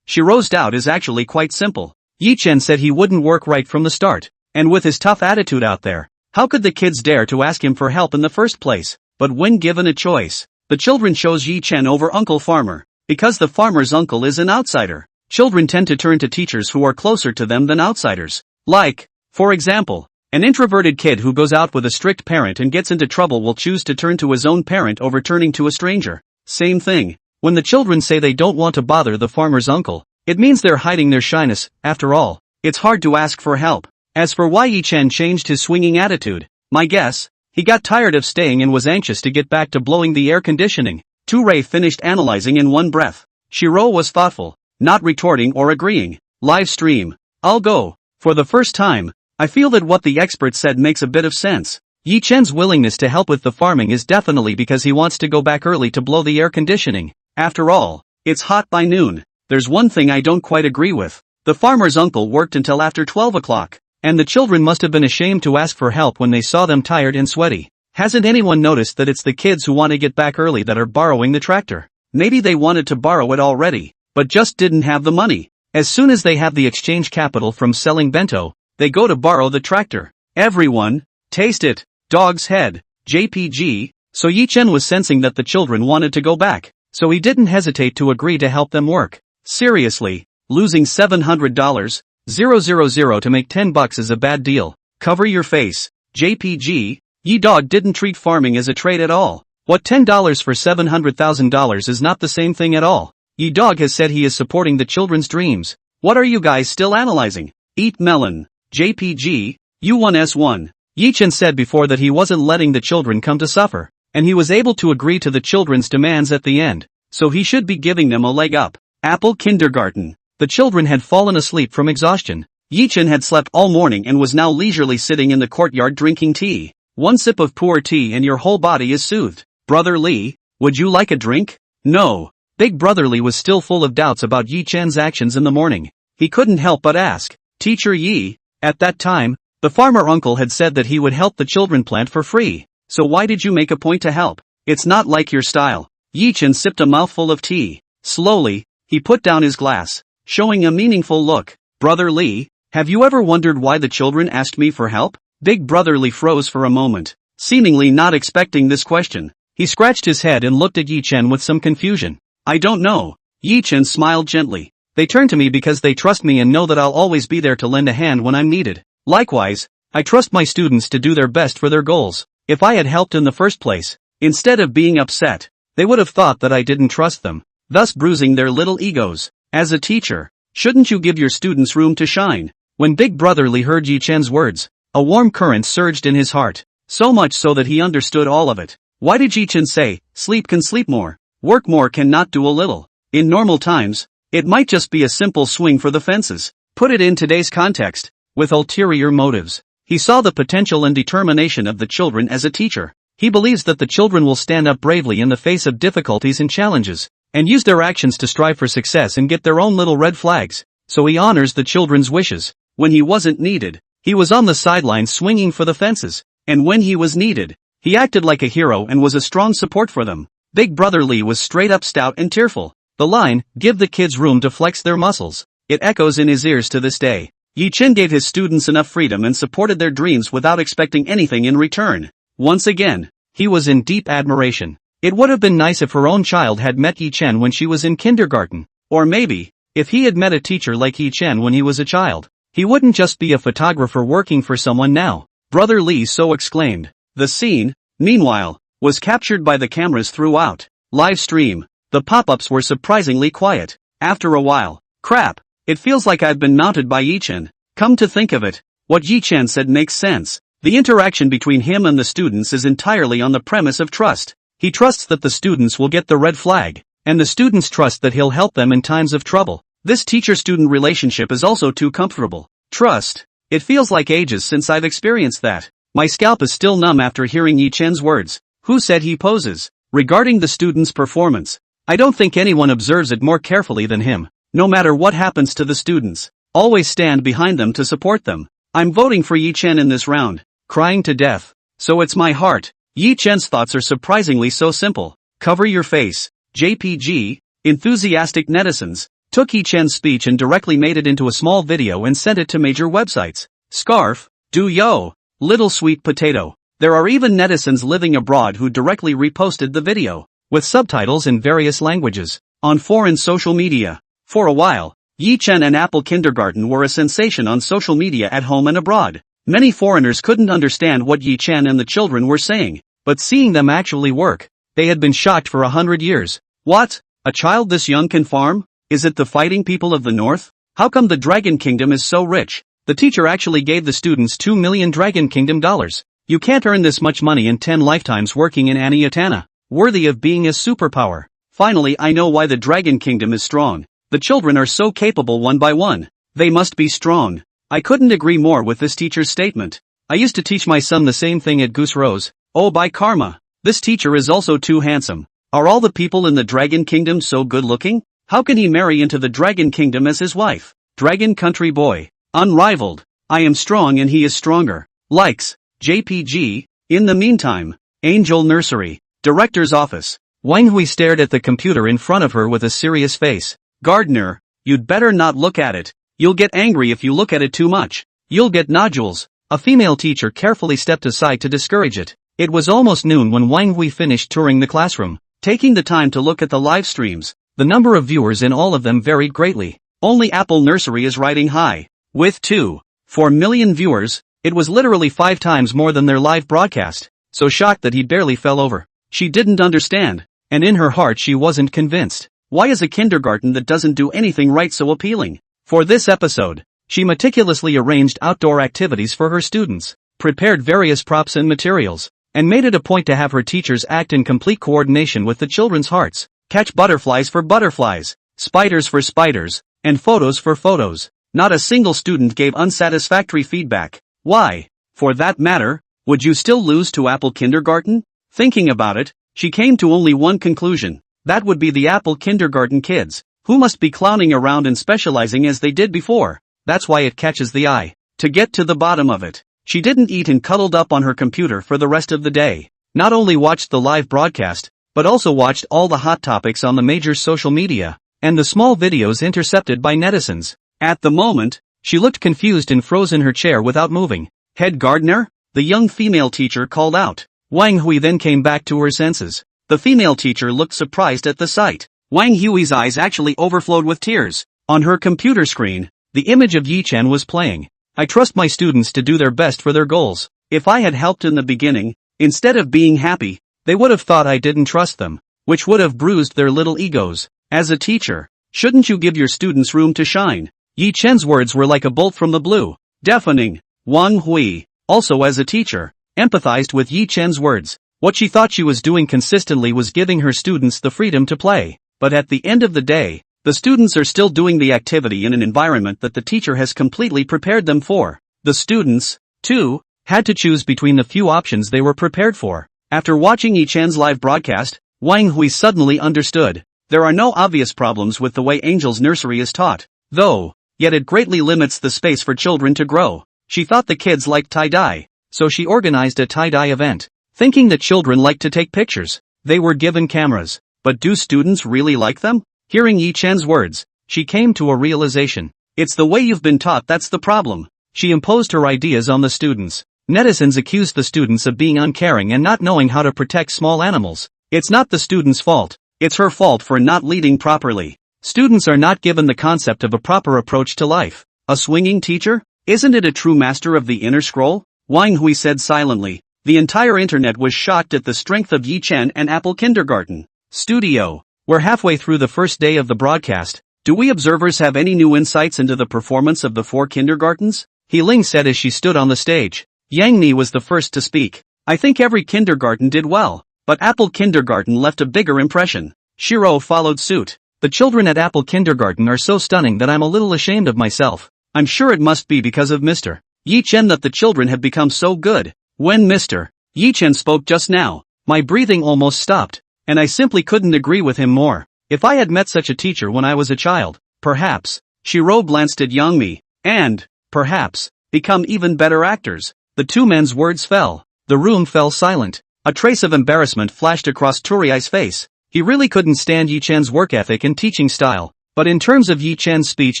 Shiro's doubt is actually quite simple. Yi-chen said he wouldn't work right from the start, and with his tough attitude out there, how could the kids dare to ask him for help in the first place? But when given a choice, the children chose Yi-chen over Uncle Farmer, because the farmer's uncle is an outsider. Children tend to turn to teachers who are closer to them than outsiders. Like, for example, an introverted kid who goes out with a strict parent and gets into trouble will choose to turn to his own parent over turning to a stranger. Same thing. When the children say they don't want to bother the farmer's uncle, it means they're hiding their shyness. After all, it's hard to ask for help. As for why Yi-chen changed his swinging attitude, my guess, he got tired of staying and was anxious to get back to blowing the air conditioning. Touré finished analyzing in one breath. Shiro was thoughtful, not retorting or agreeing. Live stream. I'll go. For the first time, I feel that what the expert said makes a bit of sense. Yi-chen's willingness to help with the farming is definitely because he wants to go back early to blow the air conditioning. After all, it's hot by noon. There's one thing I don't quite agree with. The farmer's uncle worked until after 12 o'clock, and the children must have been ashamed to ask for help when they saw them tired and sweaty. Hasn't anyone noticed that it's the kids who want to get back early that are borrowing the tractor? Maybe they wanted to borrow it already, but just didn't have the money. As soon as they have the exchange capital from selling bento, they go to borrow the tractor. Everyone, taste it. Dog's head. JPG. So Yi-chen was sensing that the children wanted to go back, so he didn't hesitate to agree to help them work. Seriously, losing $700,000 to make $10 is a bad deal. Cover your face. JPG. Yi-dog didn't treat farming as a trade at all. What $10 for $700,000 is not the same thing at all. Yi-dog has said he is supporting the children's dreams. What are you guys still analyzing? Eat melon. JPG. U1S1. Yi-chen said before that he wasn't letting the children come to suffer, and he was able to agree to the children's demands at the end, so he should be giving them a leg up. Apple Kindergarten. The children had fallen asleep from exhaustion. Yi-chen had slept all morning and was now leisurely sitting in the courtyard drinking tea. One sip of poor tea and your whole body is soothed. Brother Lee, would you like a drink? No. Big Brother Lee was still full of doubts about Yi-chan's actions in the morning. He couldn't help but ask. Teacher Yi. At that time, the farmer uncle had said that he would help the children plant for free. So why did you make a point to help? It's not like your style. Yi-chen sipped a mouthful of tea. Slowly, he put down his glass, showing a meaningful look. Brother Lee, have you ever wondered why the children asked me for help? Big Brother Lee froze for a moment, seemingly not expecting this question. He scratched his head and looked at Yi-chen with some confusion. I don't know. Yi-chen smiled gently. They turn to me because they trust me and know that I'll always be there to lend a hand when I'm needed. Likewise, I trust my students to do their best for their goals. If I had helped in the first place, instead of being upset, they would have thought that I didn't trust them, thus bruising their little egos. As a teacher, shouldn't you give your students room to shine? When Big Brother Lee heard Yi-chen's words, a warm current surged in his heart, so much so that he understood all of it. Why did Yi-chen say, sleep can sleep more, work more can not do a little? In normal times, it might just be a simple swing for the fences. Put it in today's context, with ulterior motives. He saw the potential and determination of the children as a teacher. He believes that the children will stand up bravely in the face of difficulties and challenges, and use their actions to strive for success and get their own little red flags. So he honors the children's wishes. When he wasn't needed, he was on the sidelines swinging for the fences. And when he was needed, he acted like a hero and was a strong support for them. Big Brother Lee was straight up stout and tearful. The line, "Give the kids room to flex their muscles," it echoes in his ears to this day. Yi Chen gave his students enough freedom and supported their dreams without expecting anything in return. Once again, he was in deep admiration. It would have been nice if her own child had met Yi Chen when she was in kindergarten. Or maybe, if he had met a teacher like Yi Chen when he was a child, he wouldn't just be a photographer working for someone now. Brother Lee so exclaimed. The scene, meanwhile, was captured by the cameras throughout. Live stream. The pop-ups were surprisingly quiet. After a while, crap, it feels like I've been mounted by Yi Chen. Come to think of it, what Yi Chen said makes sense. The interaction between him and the students is entirely on the premise of trust. He trusts that the students will get the red flag, and the students trust that he'll help them in times of trouble. This teacher-student relationship is also too comfortable. Trust. It feels like ages since I've experienced that. My scalp is still numb after hearing Yi Chen's words. Who said he poses? Regarding the students' performance, I don't think anyone observes it more carefully than him. No matter what happens to the students, always stand behind them to support them. I'm voting for Yi Chen in this round. Crying to death. So it's my heart. Yi Chen's thoughts are surprisingly so simple. Cover your face. JPG. Enthusiastic netizens took Yi Chen's speech and directly made it into a small video and sent it to major websites. Scarf. Do yo. Little sweet potato. There are even netizens living abroad who directly reposted the video, with subtitles in various languages, on foreign social media. For a while, Yi Chen and Apple Kindergarten were a sensation on social media at home and abroad. Many foreigners couldn't understand what Yi Chen and the children were saying, but seeing them actually work, they had been shocked for 100 years. What? A child this young can farm? Is it the fighting people of the north? How come the Dragon Kingdom is so rich? The teacher actually gave the students 2 million Dragon Kingdom dollars. You can't earn this much money in 10 lifetimes working in Aniatana. Worthy of being a superpower. Finally, I know why the Dragon Kingdom is strong. The children are so capable one by one. They must be strong. I couldn't agree more with this teacher's statement. I used to teach my son the same thing at Goose Rose. Oh, by karma. This teacher is also too handsome. Are all the people in the Dragon Kingdom so good looking? How can he marry into the Dragon Kingdom as his wife? Dragon Country Boy. Unrivaled. I am strong and he is stronger. Likes. JPG. In the meantime, Angel Nursery. Director's office. Wang Hui stared at the computer in front of her with a serious face. Gardener, you'd better not look at it. You'll get angry if you look at it too much. You'll get nodules. A female teacher carefully stepped aside to discourage it. It was almost noon when Wang Hui finished touring the classroom. Taking the time to look at the live streams, the number of viewers in all of them varied greatly. Only Apple Nursery is riding high. With 2.4 million viewers, it was literally 5 times more than their live broadcast. So shocked that he barely fell over. She didn't understand, and in her heart she wasn't convinced. Why is a kindergarten that doesn't do anything right so appealing? For this episode, she meticulously arranged outdoor activities for her students, prepared various props and materials, and made it a point to have her teachers act in complete coordination with the children's hearts. Catch butterflies for butterflies, spiders for spiders, and photos for photos. Not a single student gave unsatisfactory feedback. Why? For that matter, would you still lose to Apple Kindergarten? Thinking about it, she came to only one conclusion. That would be the Apple Kindergarten kids, who must be clowning around and specializing as they did before. That's why it catches the eye. To get to the bottom of it, she didn't eat and cuddled up on her computer for the rest of the day. Not only watched the live broadcast, but also watched all the hot topics on the major social media, and the small videos intercepted by netizens. At the moment, she looked confused and froze in her chair without moving. Head gardener? The young female teacher called out. Wang Hui then came back to her senses. The female teacher looked surprised at the sight. Wang Hui's eyes actually overflowed with tears. On her computer screen, the image of Yi Chen was playing. I trust my students to do their best for their goals. If I had helped in the beginning, instead of being happy, they would have thought I didn't trust them, which would have bruised their little egos. As a teacher, shouldn't you give your students room to shine? Yi Chen's words were like a bolt from the blue, deafening. Wang Hui, also as a teacher, empathized with Yi Chen's words. What she thought she was doing consistently was giving her students the freedom to play. But at the end of the day, the students are still doing the activity in an environment that the teacher has completely prepared them for. The students, 2. Had to choose between the few options they were prepared for. After watching Yi Chan's live broadcast, Wang Hui suddenly understood. There are no obvious problems with the way Angel's nursery is taught, though, yet it greatly limits the space for children to grow. She thought the kids liked tie-dye, so she organized a tie-dye event, thinking that children like to take pictures. They were given cameras, but do students really like them? Hearing Yi Chan's words, she came to a realization. It's the way you've been taught that's the problem. She imposed her ideas on the students. Netizens accused the students of being uncaring and not knowing how to protect small animals. It's not the students' fault. It's her fault for not leading properly. Students are not given the concept of a proper approach to life. A swinging teacher? Isn't it a true master of the inner scroll? Wang Hui said silently. The entire internet was shocked at the strength of Yi Chen and Apple Kindergarten. Studio. We're halfway through the first day of the broadcast. Do we observers have any new insights into the performance of the 4 kindergartens? He Ling said as she stood on the stage. Yang Ni was the first to speak. I think every kindergarten did well, but Apple Kindergarten left a bigger impression. Shiro followed suit. The children at Apple Kindergarten are so stunning that I'm a little ashamed of myself. I'm sure it must be because of Mr. Yi Chen that the children have become so good. When Mr. Yi Chen spoke just now, my breathing almost stopped, and I simply couldn't agree with him more. If I had met such a teacher when I was a child, perhaps, Shiro glanced at Yang and, perhaps, become even better actors. The 2 men's words fell. The room fell silent. A trace of embarrassment flashed across Turiai's face. He really couldn't stand Yi Chan's work ethic and teaching style, but in terms of Yi Chan's speech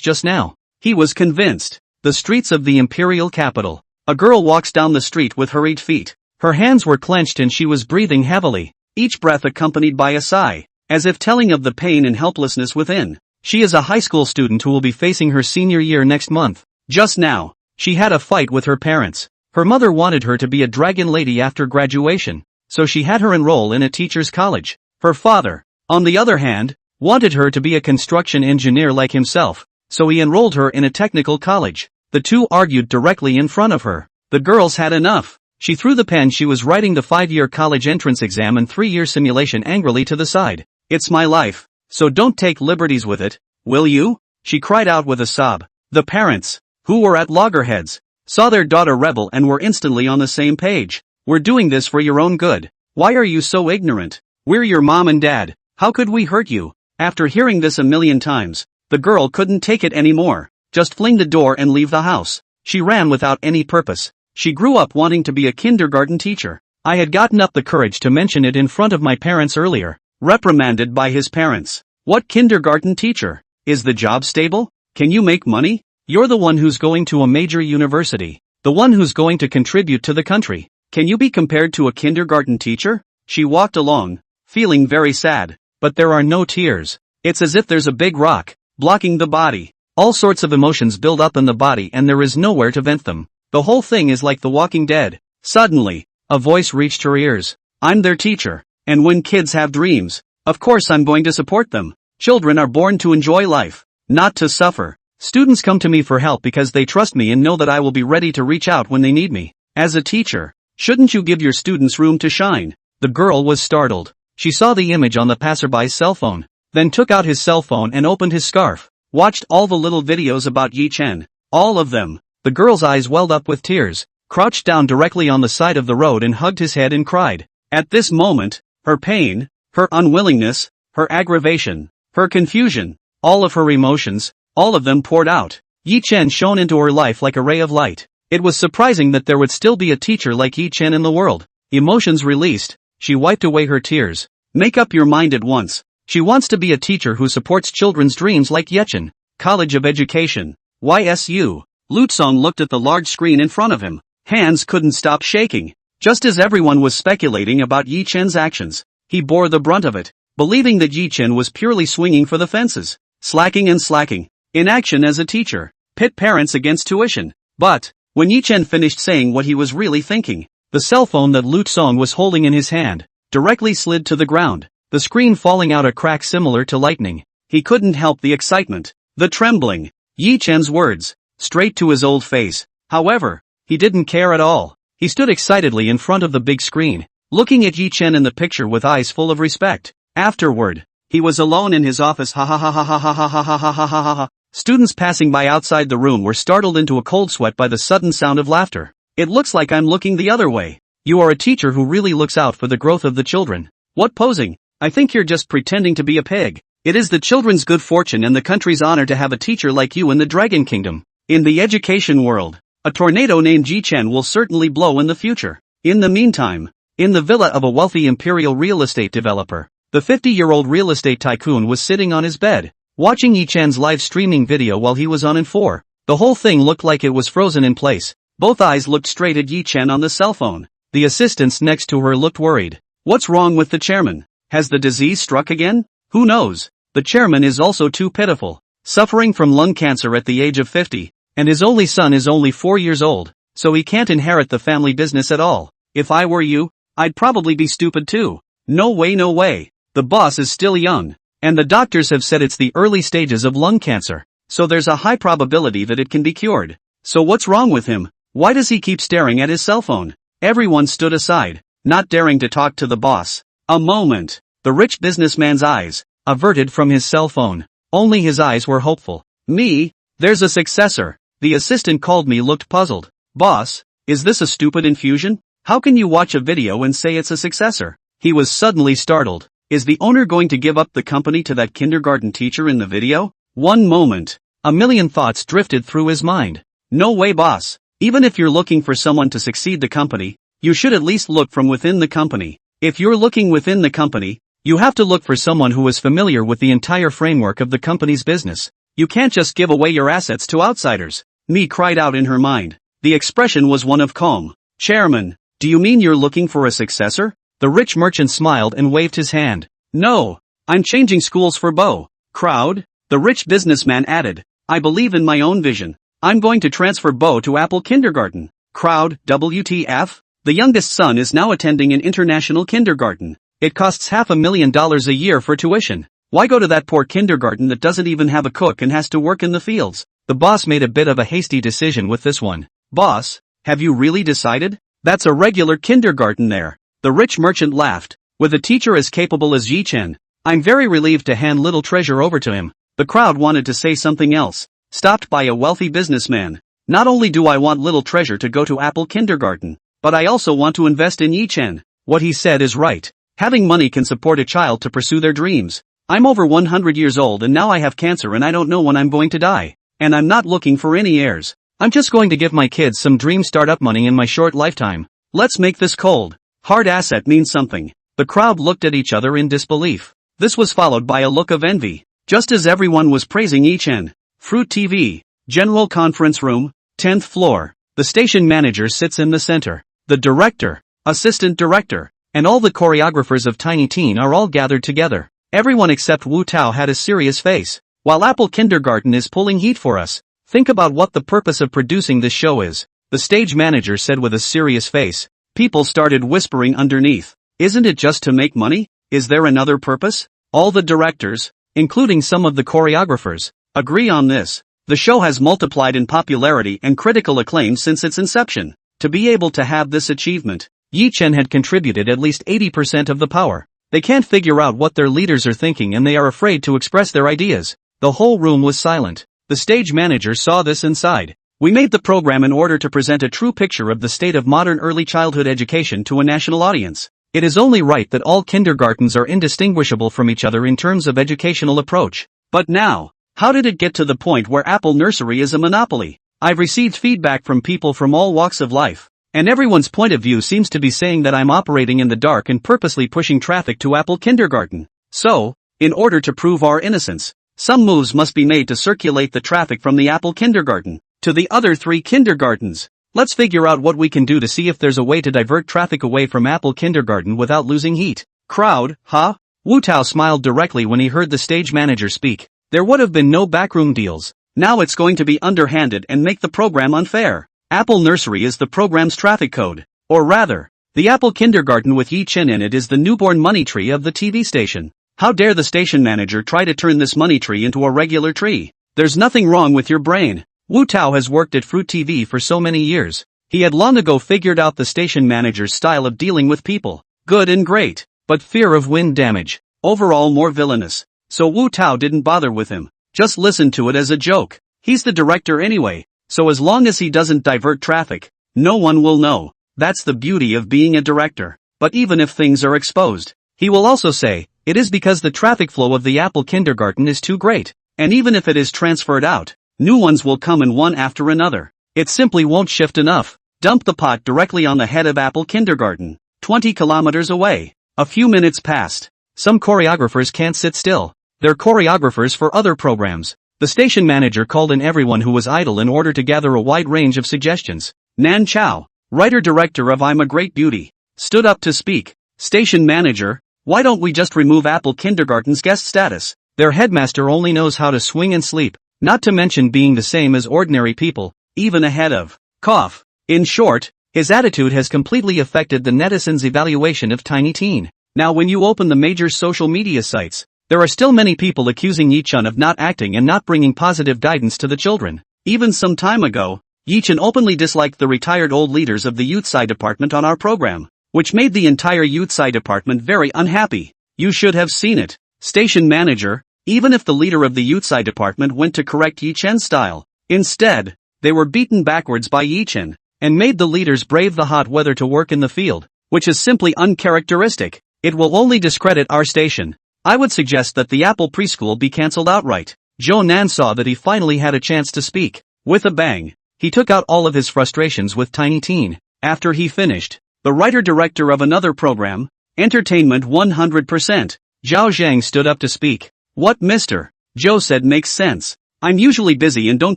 just now, he was convinced. The streets of the imperial capital. A girl walks down the street with hurried feet. Her hands were clenched and she was breathing heavily, each breath accompanied by a sigh, as if telling of the pain and helplessness within. She is a high school student who will be facing her senior year next month. Just now, she had a fight with her parents. Her mother wanted her to be a dragon lady after graduation, so she had her enroll in a teacher's college. Her father, on the other hand, wanted her to be a construction engineer like himself, so he enrolled her in a technical college. The 2 argued directly in front of her. The girls had enough. She threw the pen she was writing the 5-year college entrance exam and 3-year simulation angrily to the side. It's my life, so don't take liberties with it, will you? She cried out with a sob. The parents, who were at loggerheads, saw their daughter rebel and were instantly on the same page. We're doing this for your own good. Why are you so ignorant? We're your mom and dad. How could we hurt you? After hearing this a million times, the girl couldn't take it anymore. Just fling the door and leave the house. She ran without any purpose. She grew up wanting to be a kindergarten teacher. I had gotten up the courage to mention it in front of my parents earlier. Reprimanded by his parents. What kindergarten teacher? Is the job stable? Can you make money? You're the one who's going to a major university. The one who's going to contribute to the country. Can you be compared to a kindergarten teacher? She walked along, feeling very sad. But there are no tears. It's as if there's a big rock, blocking the body. All sorts of emotions build up in the body and there is nowhere to vent them. The whole thing is like The Walking Dead. Suddenly, a voice reached her ears. I'm their teacher. And when kids have dreams, of course I'm going to support them. Children are born to enjoy life, not to suffer. Students come to me for help because they trust me and know that I will be ready to reach out when they need me. As a teacher, shouldn't you give your students room to shine? The girl was startled. She saw the image on the passerby's cell phone, then took out his cell phone and opened his scarf. Watched all the little videos about Yi Chen. All of them. The girl's eyes welled up with tears, crouched down directly on the side of the road and hugged his head and cried. At this moment, her pain, her unwillingness, her aggravation, her confusion, all of her emotions, all of them poured out. Yi Chen shone into her life like a ray of light. It was surprising that there would still be a teacher like Yi Chen in the world. Emotions released, she wiped away her tears. Make up your mind at once. She wants to be a teacher who supports children's dreams like Yechen. College of Education. YSU. Lutsong looked at the large screen in front of him. Hands couldn't stop shaking. Just as everyone was speculating about Yi Chen's actions, he bore the brunt of it, believing that Yi Chen was purely swinging for the fences, slacking and slacking. Inaction as a teacher. Pit parents against tuition. But, when Yi Chen finished saying what he was really thinking, the cell phone that Lutsong was holding in his hand directly slid to the ground, the screen falling out a crack similar to lightning. He couldn't help the excitement, the trembling. Yi Chen's words, straight to his old face. However, he didn't care at all. He stood excitedly in front of the big screen, looking at Yi Chen in the picture with eyes full of respect. Afterward, he was alone in his office. Ha ha ha ha ha ha ha ha ha ha ha ha. Students passing by outside the room were startled into a cold sweat by the sudden sound of laughter. It looks like I'm looking the other way. You are a teacher who really looks out for the growth of the children. What posing? I think you're just pretending to be a pig. It is the children's good fortune and the country's honor to have a teacher like you in the Dragon Kingdom. In the education world, a tornado named Ji-Chen will certainly blow in the future. In the meantime, in the villa of a wealthy imperial real estate developer, the 50-year-old real estate tycoon was sitting on his bed, watching Yi-Chan's live streaming video while he was on in 4. The whole thing looked like it was frozen in place. Both eyes looked straight at Yi-Chen on the cell phone. The assistants next to her looked worried. What's wrong with the chairman? Has the disease struck again? Who knows? The chairman is also too pitiful, suffering from lung cancer at the age of 50, and his only son is only 4 years old, so he can't inherit the family business at all. If I were you, I'd probably be stupid too. No way, no way. The boss is still young, and the doctors have said it's the early stages of lung cancer, so there's a high probability that it can be cured. So what's wrong with him? Why does he keep staring at his cell phone? Everyone stood aside, not daring to talk to the boss. A moment. The rich businessman's eyes, averted from his cell phone. Only his eyes were hopeful. Me? There's a successor. The assistant called me looked puzzled. Boss, is this a stupid infusion? How can you watch a video and say it's a successor? He was suddenly startled. Is the owner going to give up the company to that kindergarten teacher in the video? One moment. A million thoughts drifted through his mind. No way, boss. Even if you're looking for someone to succeed the company, you should at least look from within the company. If you're looking within the company, you have to look for someone who is familiar with the entire framework of the company's business. You can't just give away your assets to outsiders. Me cried out in her mind. The expression was one of calm. Chairman, do you mean you're looking for a successor? The rich merchant smiled and waved his hand. No, I'm changing schools for Bo. Crowd? The rich businessman added. I believe in my own vision. I'm going to transfer Bo to Apple Kindergarten. Crowd, WTF? The youngest son is now attending an international kindergarten. It costs $500,000 a year for tuition. Why go to that poor kindergarten that doesn't even have a cook and has to work in the fields? The boss made a bit of a hasty decision with this one. Boss, have you really decided? That's a regular kindergarten there. The rich merchant laughed. With a teacher as capable as Yi-Chen, I'm very relieved to hand little treasure over to him. The crowd wanted to say something else, stopped by a wealthy businessman. Not only do I want little treasure to go to Apple Kindergarten, but I also want to invest in Yi-Chen. What he said is right. Having money can support a child to pursue their dreams. I'm over 100 years old and now I have cancer and I don't know when I'm going to die. And I'm not looking for any heirs. I'm just going to give my kids some dream startup money in my short lifetime. Let's make this cold. Hard asset means something. The crowd looked at each other in disbelief. This was followed by a look of envy. Just as everyone was praising Yi-Chen. Fruit TV. General conference room, 10th floor. The station manager sits in the center. The director, assistant director, and all the choreographers of Tiny Teen are all gathered together. Everyone except Wu Tao had a serious face. While Apple Kindergarten is pulling heat for us, think about what the purpose of producing this show is. The stage manager said with a serious face. People started whispering underneath. Isn't it just to make money? Is there another purpose? All the directors, including some of the choreographers, agree on this. The show has multiplied in popularity and critical acclaim since its inception. To be able to have this achievement, Yi-Chen had contributed at least 80% of the power. They can't figure out what their leaders are thinking and they are afraid to express their ideas. The whole room was silent. The stage manager saw this and sighed. We made the program in order to present a true picture of the state of modern early childhood education to a national audience. It is only right that all kindergartens are indistinguishable from each other in terms of educational approach. But now, how did it get to the point where Apple Nursery is a monopoly? I've received feedback from people from all walks of life, and everyone's point of view seems to be saying that I'm operating in the dark and purposely pushing traffic to Apple Kindergarten. So, in order to prove our innocence, some moves must be made to circulate the traffic from the Apple Kindergarten to the other 3 kindergartens. Let's figure out what we can do to see if there's a way to divert traffic away from Apple Kindergarten without losing heat. Crowd, huh? Wu Tao smiled directly when he heard the stage manager speak. There would have been no backroom deals. Now it's going to be underhanded and make the program unfair. Apple Nursery is the program's traffic code. Or rather, the Apple Kindergarten with Yi-Chen in it is the newborn money tree of the TV station. How dare the station manager try to turn this money tree into a regular tree? There's nothing wrong with your brain. Wu Tao has worked at Fruit TV for so many years. He had long ago figured out the station manager's style of dealing with people. Good and great, but fear of wind damage. Overall more villainous. So Wu Tao didn't bother with him. Just listen to it as a joke. He's the director anyway, so as long as he doesn't divert traffic, No one will know. That's the beauty of being a director. But even if things are exposed, he will also say, it is because the traffic flow of the Apple kindergarten is too great. And even if it is transferred out, new ones will come in one after another. It simply won't shift enough. Dump the pot directly on the head of Apple kindergarten, 20 kilometers away. A few minutes passed. Some choreographers can't sit still. They're choreographers for other programs. The station manager called in everyone who was idle in order to gather a wide range of suggestions. Nan Chow, writer-director of I'm a Great Beauty, stood up to speak. Station manager, why don't we just remove Apple kindergarten's guest status? Their headmaster only knows how to swing and sleep, not to mention being the same as ordinary people, even ahead of cough. In short, his attitude has completely affected the netizens' evaluation of Tiny Teen. Now when you open the major social media sites, there are still many people accusing Yi-chan of not acting and not bringing positive guidance to the children. Even some time ago, Yi-chan openly disliked the retired old leaders of the youth sci department on our program, which made the entire youth sci department very unhappy. You should have seen it. Station manager, even if the leader of the youth sci department went to correct Yi-chan's style, instead, they were beaten backwards by Yi-chan, and made the leaders brave the hot weather to work in the field, which is simply uncharacteristic. It will only discredit our station. I would suggest that the Apple preschool be cancelled outright. Joe Nan saw that he finally had a chance to speak. With a bang, he took out all of his frustrations with Tiny Teen. After he finished, the writer-director of another program, Entertainment 100%, Zhao Zhang stood up to speak. What Mr. Joe said makes sense. I'm usually busy and don't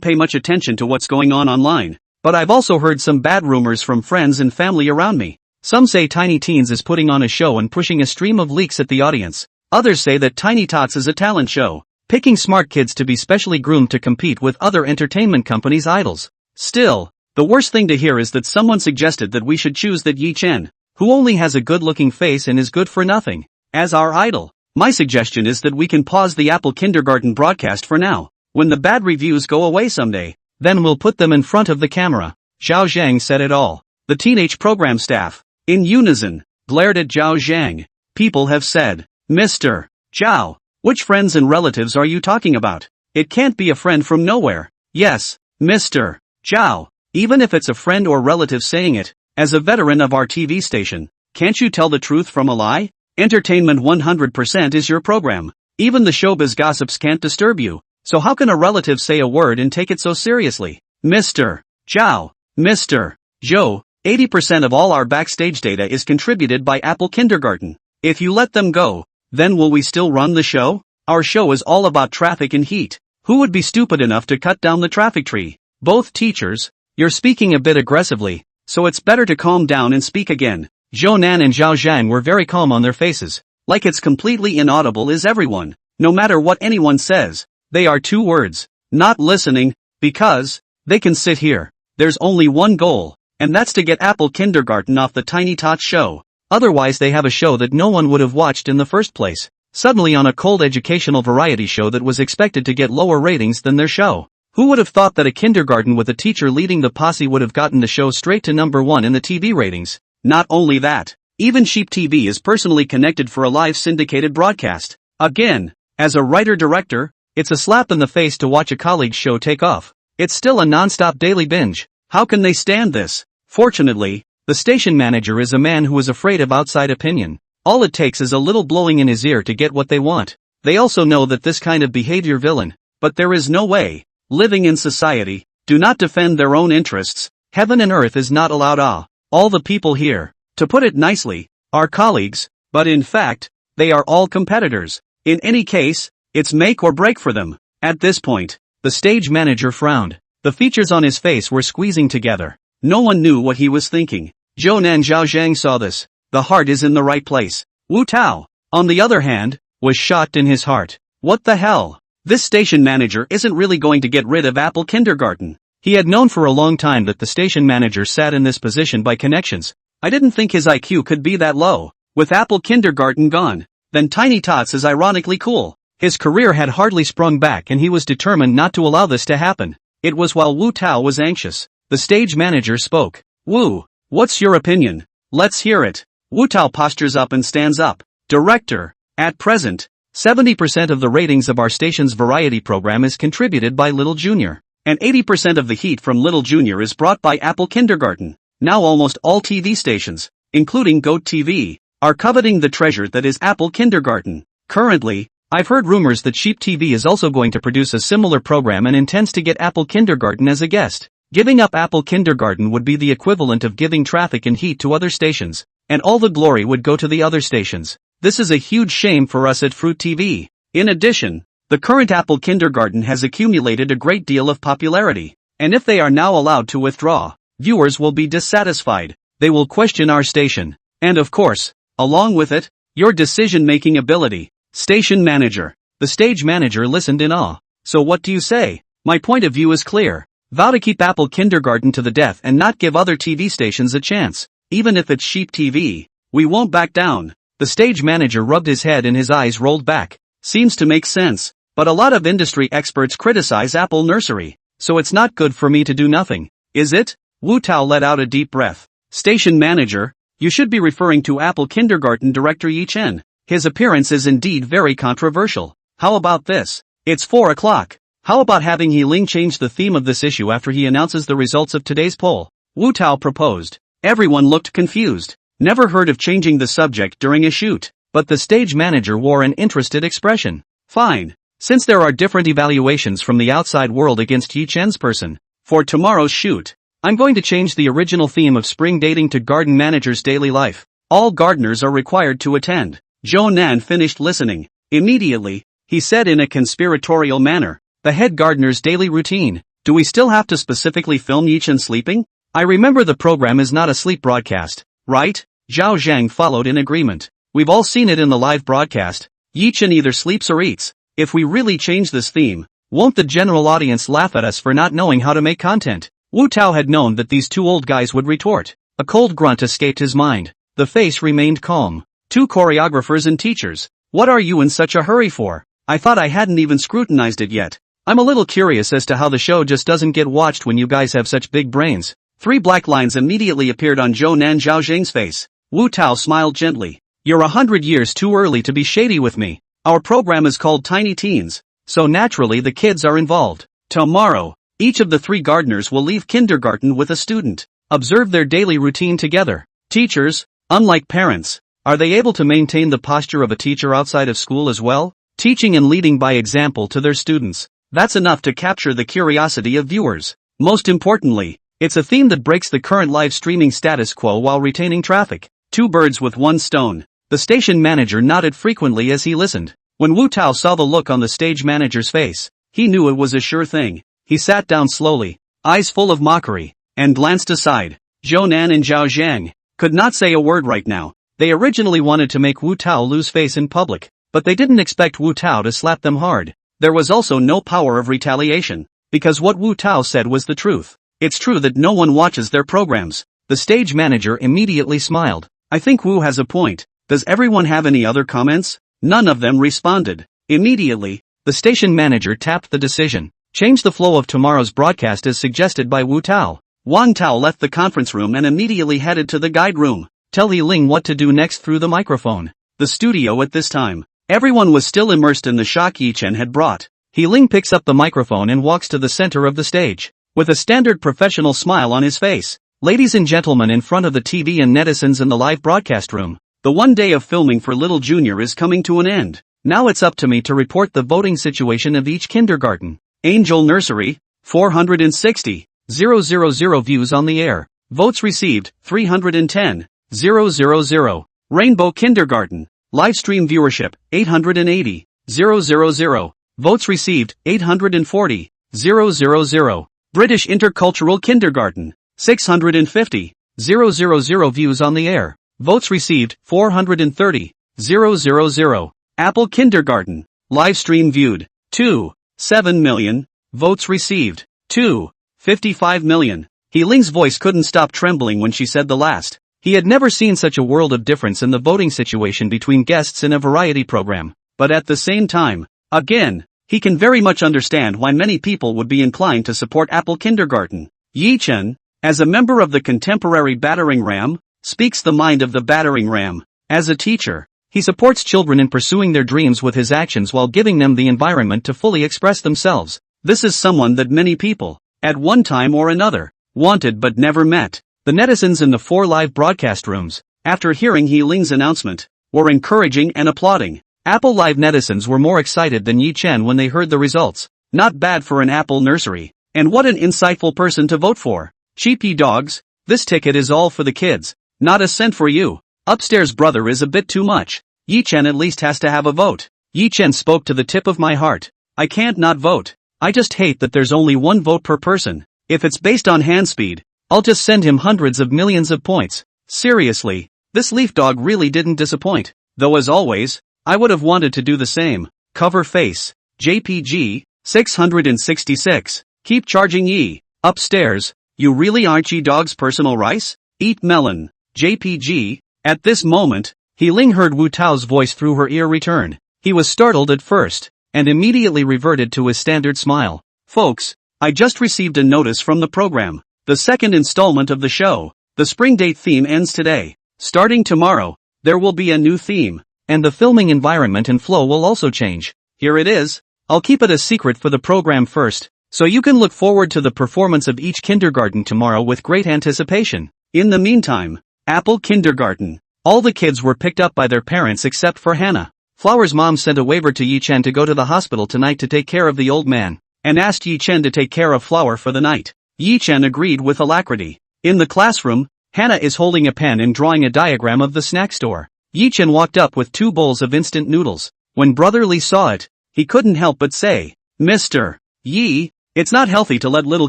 pay much attention to what's going on online, but I've also heard some bad rumors from friends and family around me. Some say Tiny Teens is putting on a show and pushing a stream of leaks at the audience. Others say that Tiny Tots is a talent show, picking smart kids to be specially groomed to compete with other entertainment companies' idols. Still, the worst thing to hear is that someone suggested that we should choose that Yi-chan, who only has a good-looking face and is good for nothing, as our idol. My suggestion is that we can pause the Apple kindergarten broadcast for now. When the bad reviews go away someday, then we'll put them in front of the camera. Zhao Zhang said it all. The teenage program staff, in unison, glared at Zhao Zhang. People have said, Mr. Zhao, which friends and relatives are you talking about? It can't be a friend from nowhere. Yes, Mr. Zhao, even if it's a friend or relative saying it, as a veteran of our TV station, can't you tell the truth from a lie? Entertainment 100% is your program. Even the showbiz gossips can't disturb you. So how can a relative say a word and take it so seriously? Mr. Zhao, Mr. Zhou, 80% of all our backstage data is contributed by Apple Kindergarten. If you let them go, then will we still run the show? Our show is all about traffic and heat. Who would be stupid enough to cut down the traffic tree? Both teachers, you're speaking a bit aggressively, so it's better to calm down and speak again. Zhou Nan and Zhao Zhang were very calm on their faces. Like it's completely inaudible is everyone. No matter what anyone says, they are two words. Not listening, because they can sit here. There's only one goal, and that's to get Apple Kindergarten off the Tiny Tots show. Otherwise they have a show that no one would have watched in the first place. Suddenly on a cold educational variety show that was expected to get lower ratings than their show. Who would have thought that a kindergarten with a teacher leading the posse would have gotten the show straight to #1 in the TV ratings? Not only that, even Sheep TV is personally connected for a live syndicated broadcast. Again, as a writer-director, it's a slap in the face to watch a colleague's show take off. It's still a non-stop daily binge. How can they stand this? Fortunately, the station manager is a man who is afraid of outside opinion. All it takes is a little blowing in his ear to get what they want. They also know that this kind of behavior villain, but there is no way. Living in society, do not defend their own interests. Heaven and earth is not allowed all the people here, to put it nicely, are colleagues, but in fact, they are all competitors. In any case, it's make or break for them. At this point, the stage manager frowned. The features on his face were squeezing together. No one knew what he was thinking. Zhou Nan Zhao Zhang saw this. The heart is in the right place. Wu Tao, on the other hand, was shocked in his heart. What the hell? This station manager isn't really going to get rid of Apple Kindergarten. He had known for a long time that the station manager sat in this position by connections. I didn't think his IQ could be that low. With Apple Kindergarten gone, then Tiny Tots is ironically cool. His career had hardly sprung back and he was determined not to allow this to happen. It was while Wu Tao was anxious. The stage manager spoke. Wu, what's your opinion? Let's hear it. Wu Tao postures up and stands up. Director, at present, 70% of the ratings of our station's variety program is contributed by Little Junior. And 80% of the heat from Little Junior is brought by Apple Kindergarten. now almost all TV stations, including GOAT TV, are coveting the treasure that is Apple Kindergarten. Currently, I've heard rumors that Sheep TV is also going to produce a similar program and intends to get Apple Kindergarten as a guest. Giving up Apple Kindergarten would be the equivalent of giving traffic and heat to other stations, and all the glory would go to the other stations. This is a huge shame for us at Fruit TV. In addition, the current Apple Kindergarten has accumulated a great deal of popularity, and if they are now allowed to withdraw, viewers will be dissatisfied. They will question our station, and of course, along with it, your decision-making ability. Station manager. The stage manager listened in awe. So what do you say? My point of view is clear. Vow to keep Apple Kindergarten to the death and not give other TV stations a chance. Even if it's Sheep TV, we won't back down. The stage manager rubbed his head and his eyes rolled back. Seems to make sense, but a lot of industry experts criticize Apple Nursery, so it's not good for me to do nothing, is it? Wu Tao let out a deep breath. Station manager, you should be referring to Apple Kindergarten director Yi Chen. His appearance is indeed very controversial. How about this? It's 4 o'clock. How about having He Ling change the theme of this issue after he announces the results of today's poll? Wu Tao proposed. Everyone looked confused. Never heard of changing the subject during a shoot. But the stage manager wore an interested expression. Fine. Since there are different evaluations from the outside world against Yi Chen's person, for tomorrow's shoot, I'm going to change the original theme of spring dating to garden manager's daily life. All gardeners are required to attend. Zhou Nan finished listening. Immediately, he said in a conspiratorial manner, the head gardener's daily routine. Do we still have to specifically film Yi Chen sleeping? I remember the program is not a sleep broadcast, right? Zhao Zhang followed in agreement. We've all seen it in the live broadcast. Yi Chen either sleeps or eats. If we really change this theme, won't the general audience laugh at us for not knowing how to make content? Wu Tao had known that these two old guys would retort. A cold grunt escaped his mind. The face remained calm. Two choreographers and teachers. What are you in such a hurry for? I thought I hadn't even scrutinized it yet. I'm a little curious as to how the show just doesn't get watched when you guys have such big brains. 3 black lines immediately appeared on Zhou Nan Zhao Zhang's face. Wu Tao smiled gently. You're 100 years too early to be shady with me. Our program is called Tiny Teens, so naturally the kids are involved. Tomorrow, each of the 3 gardeners will leave kindergarten with a student. Observe their daily routine together. Teachers, unlike parents, are they able to maintain the posture of a teacher outside of school as well? Teaching and leading by example to their students. That's enough to capture the curiosity of viewers. Most importantly, it's a theme that breaks the current live streaming status quo while retaining traffic. 2 birds with 1 stone. The station manager nodded frequently as he listened. When Wu Tao saw the look on the stage manager's face, he knew it was a sure thing. He sat down slowly, eyes full of mockery, and glanced aside. Zhou Nan and Zhao Zhang could not say a word right now. They originally wanted to make Wu Tao lose face in public, but they didn't expect Wu Tao to slap them hard. There was also no power of retaliation, because what Wu Tao said was the truth. It's true that no one watches their programs. The stage manager immediately smiled. I think Wu has a point. Does everyone have any other comments? None of them responded. Immediately, the station manager tapped the decision. Change the flow of tomorrow's broadcast as suggested by Wu Tao. Wang Tao left the conference room and immediately headed to the guide room. Tell He Ling what to do next through the microphone. The studio at this time. Everyone was still immersed in the shock Yi Chen had brought. He Ling picks up the microphone and walks to the center of the stage. With a standard professional smile on his face. Ladies and gentlemen in front of the TV and netizens in the live broadcast room. The 1 day of filming for Little Junior is coming to an end. Now it's up to me to report the voting situation of each kindergarten. Angel Nursery, 460, 000 views on the air. Votes received, 310, 000. Rainbow Kindergarten, live stream viewership, 880, 000. Votes received, 840, 000. British Intercultural Kindergarten, 650, 000 views on the air. Votes received, 430, 000. Apple Kindergarten, live stream viewed, 2.7 million. Votes received, 2.55 million. He Ling's voice couldn't stop trembling when she said the last. He had never seen such a world of difference in the voting situation between guests in a variety program. But at the same time, again, he can very much understand why many people would be inclined to support Apple Kindergarten. Yi Chen, as a member of the contemporary battering ram, speaks the mind of the battering ram. As a teacher, he supports children in pursuing their dreams with his actions while giving them the environment to fully express themselves. This is someone that many people, at one time or another, wanted but never met. The netizens in the 4 live broadcast rooms, after hearing He Ling's announcement, were encouraging and applauding. Apple Live netizens were more excited than Yi Chen when they heard the results. Not bad for an Apple nursery. And what an insightful person to vote for. Cheapy dogs, this ticket is all for the kids. Not a cent for you. Upstairs brother is a bit too much. Yi Chen at least has to have a vote. Yi Chen spoke to the tip of my heart. I can't not vote. I just hate that there's only 1 vote per person. If it's based on hand speed, I'll just send him hundreds of millions of points. Seriously, this leaf dog really didn't disappoint. Though as always, I would have wanted to do the same. Cover face. JPG, 666. Keep charging Yi. Upstairs, you really aren't Yi Dog's personal rice? Eat melon. JPG, at this moment, He Ling heard Wu Tao's voice through her ear return. He was startled at first, and immediately reverted to his standard smile. Folks, I just received a notice from the program. The second installment of the show, the spring date theme ends today. Starting tomorrow, there will be a new theme, and the filming environment and flow will also change. Here it is. I'll keep it a secret for the program first, so you can look forward to the performance of each kindergarten tomorrow with great anticipation. In the meantime, Apple Kindergarten. All the kids were picked up by their parents except for Hannah. Flower's mom sent a waiver to Yi Chen to go to the hospital tonight to take care of the old man, and asked Yi Chen to take care of Flower for the night. Yi Chen agreed with alacrity. In the classroom, Hannah is holding a pen and drawing a diagram of the snack store. Yi Chen walked up with 2 bowls of instant noodles. When Brother Lee saw it, he couldn't help but say, Mr. Yi, it's not healthy to let little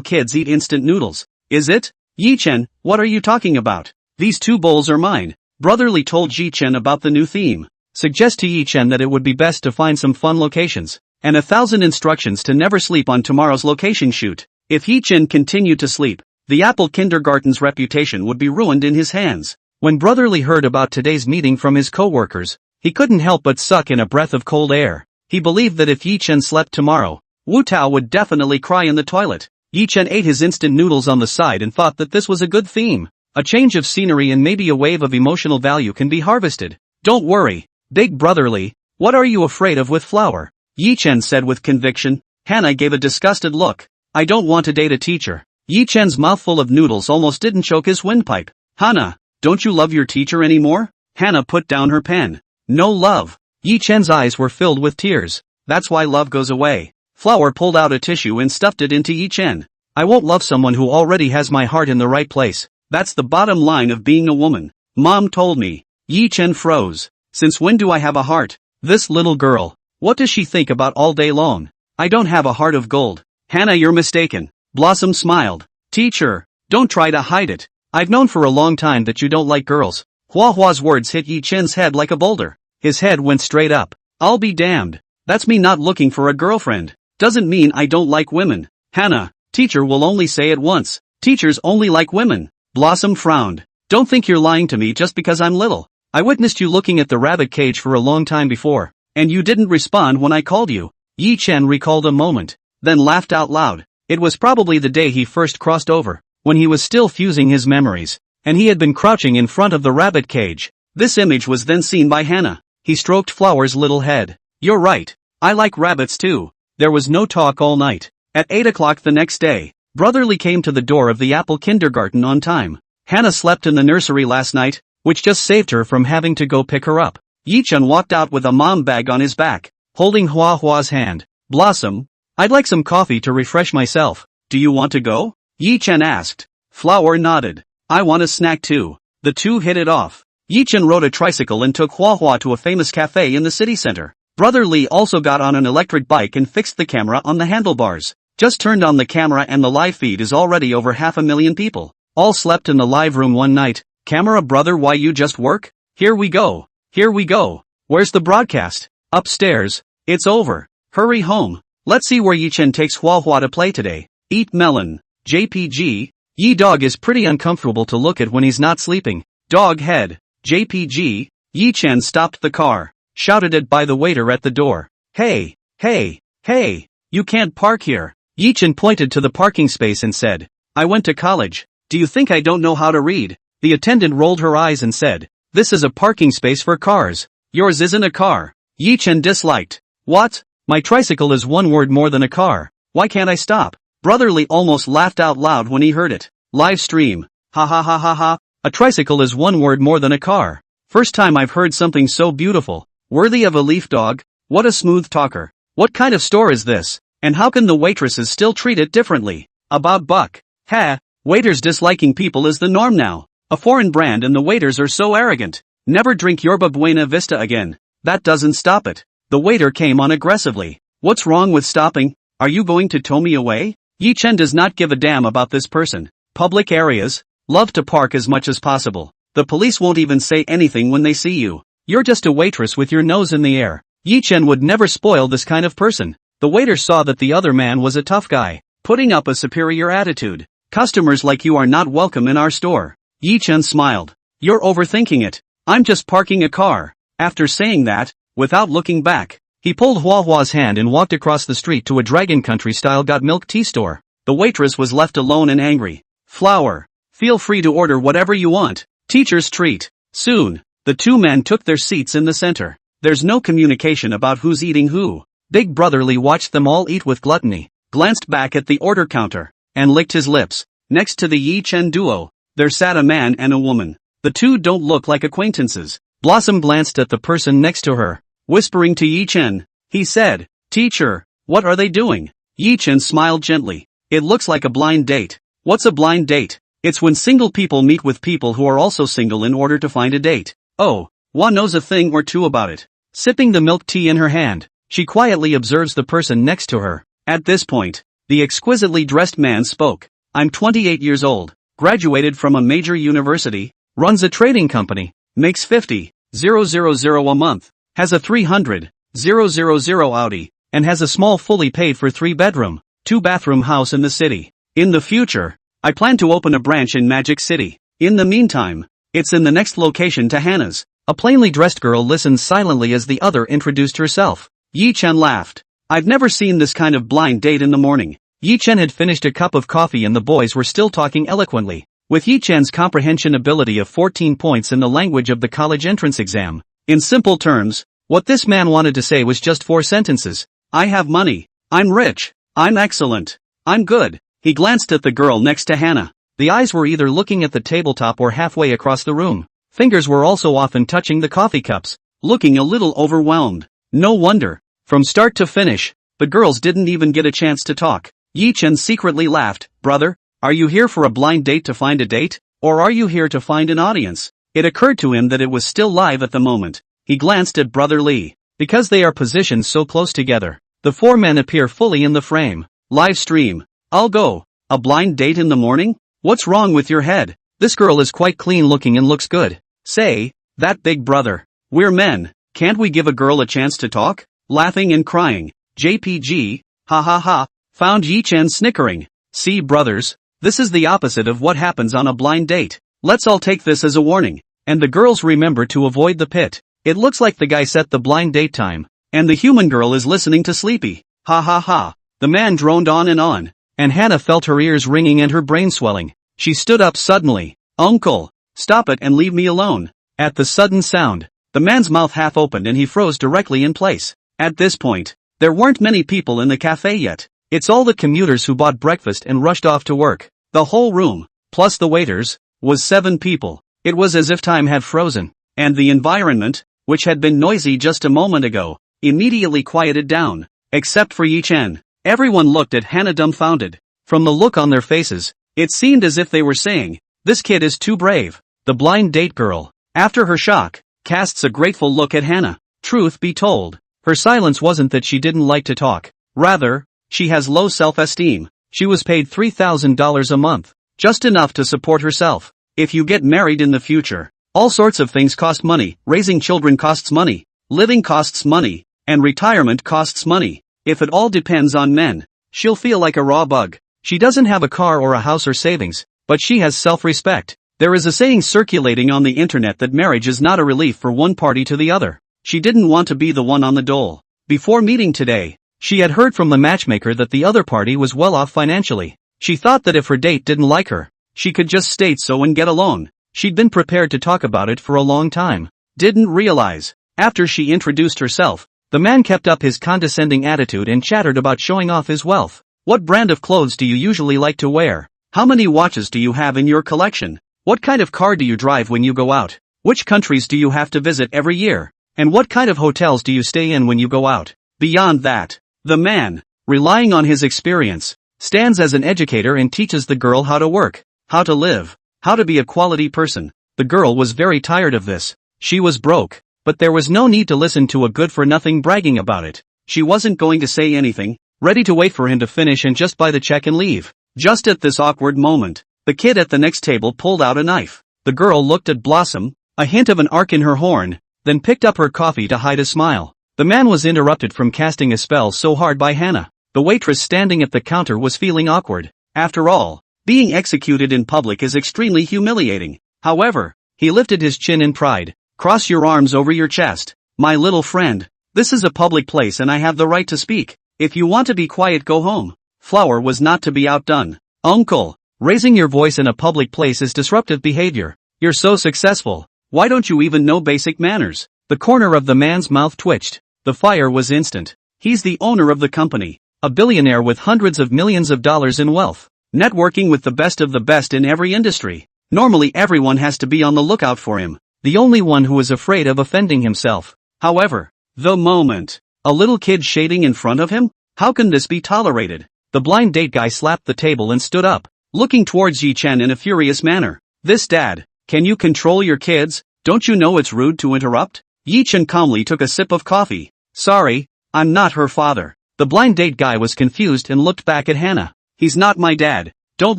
kids eat instant noodles, is it? Yi Chen, what are you talking about? These 2 bowls are mine. Brother Lee told Yi Chen about the new theme. Suggest to Yi Chen that it would be best to find some fun locations, and 1,000 instructions to never sleep on tomorrow's location shoot. If Yi Chen continued to sleep, the Apple Kindergarten's reputation would be ruined in his hands. When Brother Lee heard about today's meeting from his co-workers, he couldn't help but suck in a breath of cold air. He believed that if Yi Chen slept tomorrow, Wu Tao would definitely cry in the toilet. Yi Chen ate his instant noodles on the side and thought that this was a good theme. A change of scenery and maybe a wave of emotional value can be harvested. Don't worry, Big Brother Lee, what are you afraid of with Flower? Yi Chen said with conviction. Hannah gave a disgusted look. I don't want to date a teacher. Yi Chen's mouthful of noodles almost didn't choke his windpipe. Hannah, don't you love your teacher anymore? Hannah put down her pen. No love. Yi Chen's eyes were filled with tears. That's why love goes away. Flower pulled out a tissue and stuffed it into Yi Chen. I won't love someone who already has my heart in the right place. That's the bottom line of being a woman. Mom told me. Yi Chen froze. Since when do I have a heart? This little girl. What does she think about all day long? I don't have a heart of gold. Hannah, you're mistaken. Blossom smiled. Teacher, don't try to hide it. I've known for a long time that you don't like girls. Hua Hua's words hit Yi Chen's head like a boulder. His head went straight up. I'll be damned. That's me not looking for a girlfriend. Doesn't mean I don't like women. Hannah, teacher will only say it once. Teachers only like women. Blossom frowned. Don't think you're lying to me just because I'm little. I witnessed you looking at the rabbit cage for a long time before, and you didn't respond when I called you. Yi Chen recalled a moment, then laughed out loud. It was probably the day he first crossed over, when he was still fusing his memories, and he had been crouching in front of the rabbit cage. This image was then seen by Hannah. He stroked Flower's little head. You're right. I like rabbits too. There was no talk all night. At 8 o'clock the next day, Brother Lee came to the door of the Apple Kindergarten on time. Hannah slept in the nursery last night, which just saved her from having to go pick her up. Yi Chen walked out with a mom bag on his back, holding Hua Hua's hand. Blossom, I'd like some coffee to refresh myself. Do you want to go? Yi Chen asked. Flower nodded. I want a snack too. The two hit it off. Yi Chen rode a tricycle and took Hua Hua to a famous cafe in the city center. Brother Lee also got on an electric bike and fixed the camera on the handlebars. Just turned on the camera and the live feed is already over 500,000 people. All slept in the live room one night. Camera brother, why you just work? Here we go. Here we go. Where's the broadcast? Upstairs. It's over. Hurry home. Let's see where Yi Chen takes Hua Hua to play today. Eat melon. JPG. Yi dog is pretty uncomfortable to look at when he's not sleeping. Dog head. JPG. Yi Chen stopped the car. Shouted it by the waiter at the door. Hey, hey, hey, you can't park here. Yi Chen pointed to the parking space and said, I went to college. Do you think I don't know how to read? The attendant rolled her eyes and said, this is a parking space for cars. Yours isn't a car. Yi Chen disliked. What? My tricycle is one word more than a car. Why can't I stop? Brother Lee almost laughed out loud when he heard it. Live stream. Ha ha ha ha ha. A tricycle is one word more than a car. First time I've heard something so beautiful. Worthy of a leaf dog. What a smooth talker. What kind of store is this? And how can the waitresses still treat it differently? About buck. Ha. Waiters disliking people is the norm now. A foreign brand and the waiters are so arrogant. Never drink Yerba Buena Vista again. That doesn't stop it. The waiter came on aggressively. What's wrong with stopping? Are you going to tow me away? Yi Chen does not give a damn about this person. Public areas. Love to park as much as possible. The police won't even say anything when they see you. You're just a waitress with your nose in the air. Yi Chen would never spoil this kind of person. The waiter saw that the other man was a tough guy, putting up a superior attitude. Customers like you are not welcome in our store. Yi Chen smiled. You're overthinking it. I'm just parking a car. After saying that, without looking back, he pulled Hua Hua's hand and walked across the street to a Dragon Country-style got milk tea store. The waitress was left alone and angry. Flour. Feel free to order whatever you want. Teacher's treat. Soon, the two men took their seats in the center. There's no communication about who's eating who. Big Brother Lee watched them all eat with gluttony, glanced back at the order counter, and licked his lips. Next to the Yi Chen duo, there sat a man and a woman. The two don't look like acquaintances. Blossom glanced at the person next to her, whispering to Yi Chen. He said, Teacher, what are they doing? Yi Chen smiled gently. It looks like a blind date. What's a blind date? It's when single people meet with people who are also single in order to find a date. Oh, Hua knows a thing or two about it. Sipping the milk tea in her hand, she quietly observes the person next to her. At this point, the exquisitely dressed man spoke. I'm 28 years old, graduated from a major university, runs a trading company, makes 50,000 a month, has a 300,000 Audi, and has a small fully paid for 3-bedroom, 2-bathroom house in the city. In the future, I plan to open a branch in Magic City. In the meantime, it's in the next location to Hannah's. A plainly dressed girl listened silently as the other introduced herself. Yi Chen laughed. I've never seen this kind of blind date in the morning. Yi Chen had finished a cup of coffee and the boys were still talking eloquently. With Yi Chen's comprehension ability of 14 points in the language of the college entrance exam, in simple terms, what this man wanted to say was just 4 sentences. I have money. I'm rich. I'm excellent. I'm good. He glanced at the girl next to Hannah. The eyes were either looking at the tabletop or halfway across the room. Fingers were also often touching the coffee cups, looking a little overwhelmed. No wonder. From start to finish, the girls didn't even get a chance to talk. Yi Chen secretly laughed. Brother, are you here for a blind date to find a date? Or are you here to find an audience? It occurred to him that it was still live at the moment. He glanced at Brother Lee. Because they are positioned so close together, the 4 men appear fully in the frame. Live stream. I'll go. A blind date in the morning? What's wrong with your head? This girl is quite clean looking and looks good. Say, that Big Brother. We're men. Can't we give a girl a chance to talk? Laughing and crying. JPG, ha ha ha, found Yi Chen snickering. See brothers, this is the opposite of what happens on a blind date. Let's all take this as a warning. And the girls remember to avoid the pit. It looks like the guy set the blind date time, and the human girl is listening to sleepy. Ha ha ha. The man droned on, and Hannah felt her ears ringing and her brain swelling. She stood up suddenly. Uncle, stop it and leave me alone. At the sudden sound, the man's mouth half opened and he froze directly in place. At this point, there weren't many people in the cafe yet. It's all the commuters who bought breakfast and rushed off to work. The whole room, plus the waiters, was 7 people. It was as if time had frozen, and the environment, which had been noisy just a moment ago, immediately quieted down, except for Yi Chen. Everyone looked at Hannah dumbfounded. From the look on their faces, it seemed as if they were saying, this kid is too brave. The blind date girl, after her shock, casts a grateful look at Hannah. Truth be told, her silence wasn't that she didn't like to talk. Rather, she has low self-esteem. She was paid $3,000 a month, just enough to support herself. If you get married in the future, all sorts of things cost money. Raising children costs money, living costs money, and retirement costs money. If it all depends on men, she'll feel like a raw bug. She doesn't have a car or a house or savings, but she has self-respect. There is a saying circulating on the internet that marriage is not a relief for one party to the other. She didn't want to be the one on the dole. Before meeting today, she had heard from the matchmaker that the other party was well off financially. She thought that if her date didn't like her, she could just state so and get along. She'd been prepared to talk about it for a long time. Didn't realize, after she introduced herself, the man kept up his condescending attitude and chattered about showing off his wealth. What brand of clothes do you usually like to wear? How many watches do you have in your collection? What kind of car do you drive when you go out? Which countries do you have to visit every year? And what kind of hotels do you stay in when you go out? Beyond that, the man, relying on his experience, stands as an educator and teaches the girl how to work, how to live, how to be a quality person. The girl was very tired of this. She was broke, but there was no need to listen to a good-for-nothing bragging about it. She wasn't going to say anything, ready to wait for him to finish and just buy the check and leave. Just at this awkward moment, the kid at the next table pulled out a knife. The girl looked at Blossom, a hint of an arc in her horn, then picked up her coffee to hide a smile. The man was interrupted from casting a spell so hard by Hannah. The waitress standing at the counter was feeling awkward. After all, being executed in public is extremely humiliating. However, he lifted his chin in pride. Cross your arms over your chest. My little friend, this is a public place and I have the right to speak. If you want to be quiet, go home. Flower was not to be outdone. Uncle, raising your voice in a public place is disruptive behavior. You're so successful. Why don't you even know basic manners? The corner of the man's mouth twitched. The fire was instant. He's the owner of the company. A billionaire with hundreds of millions of dollars in wealth. Networking with the best of the best in every industry. Normally everyone has to be on the lookout for him. The only one who is afraid of offending himself. However, the moment, a little kid shading in front of him? How can this be tolerated? The blind date guy slapped the table and stood up, looking towards Yi Chen in a furious manner. This dad, can you control your kids? Don't you know it's rude to interrupt? Yi Chen calmly took a sip of coffee. Sorry, I'm not her father. The blind date guy was confused and looked back at Hannah. He's not my dad. Don't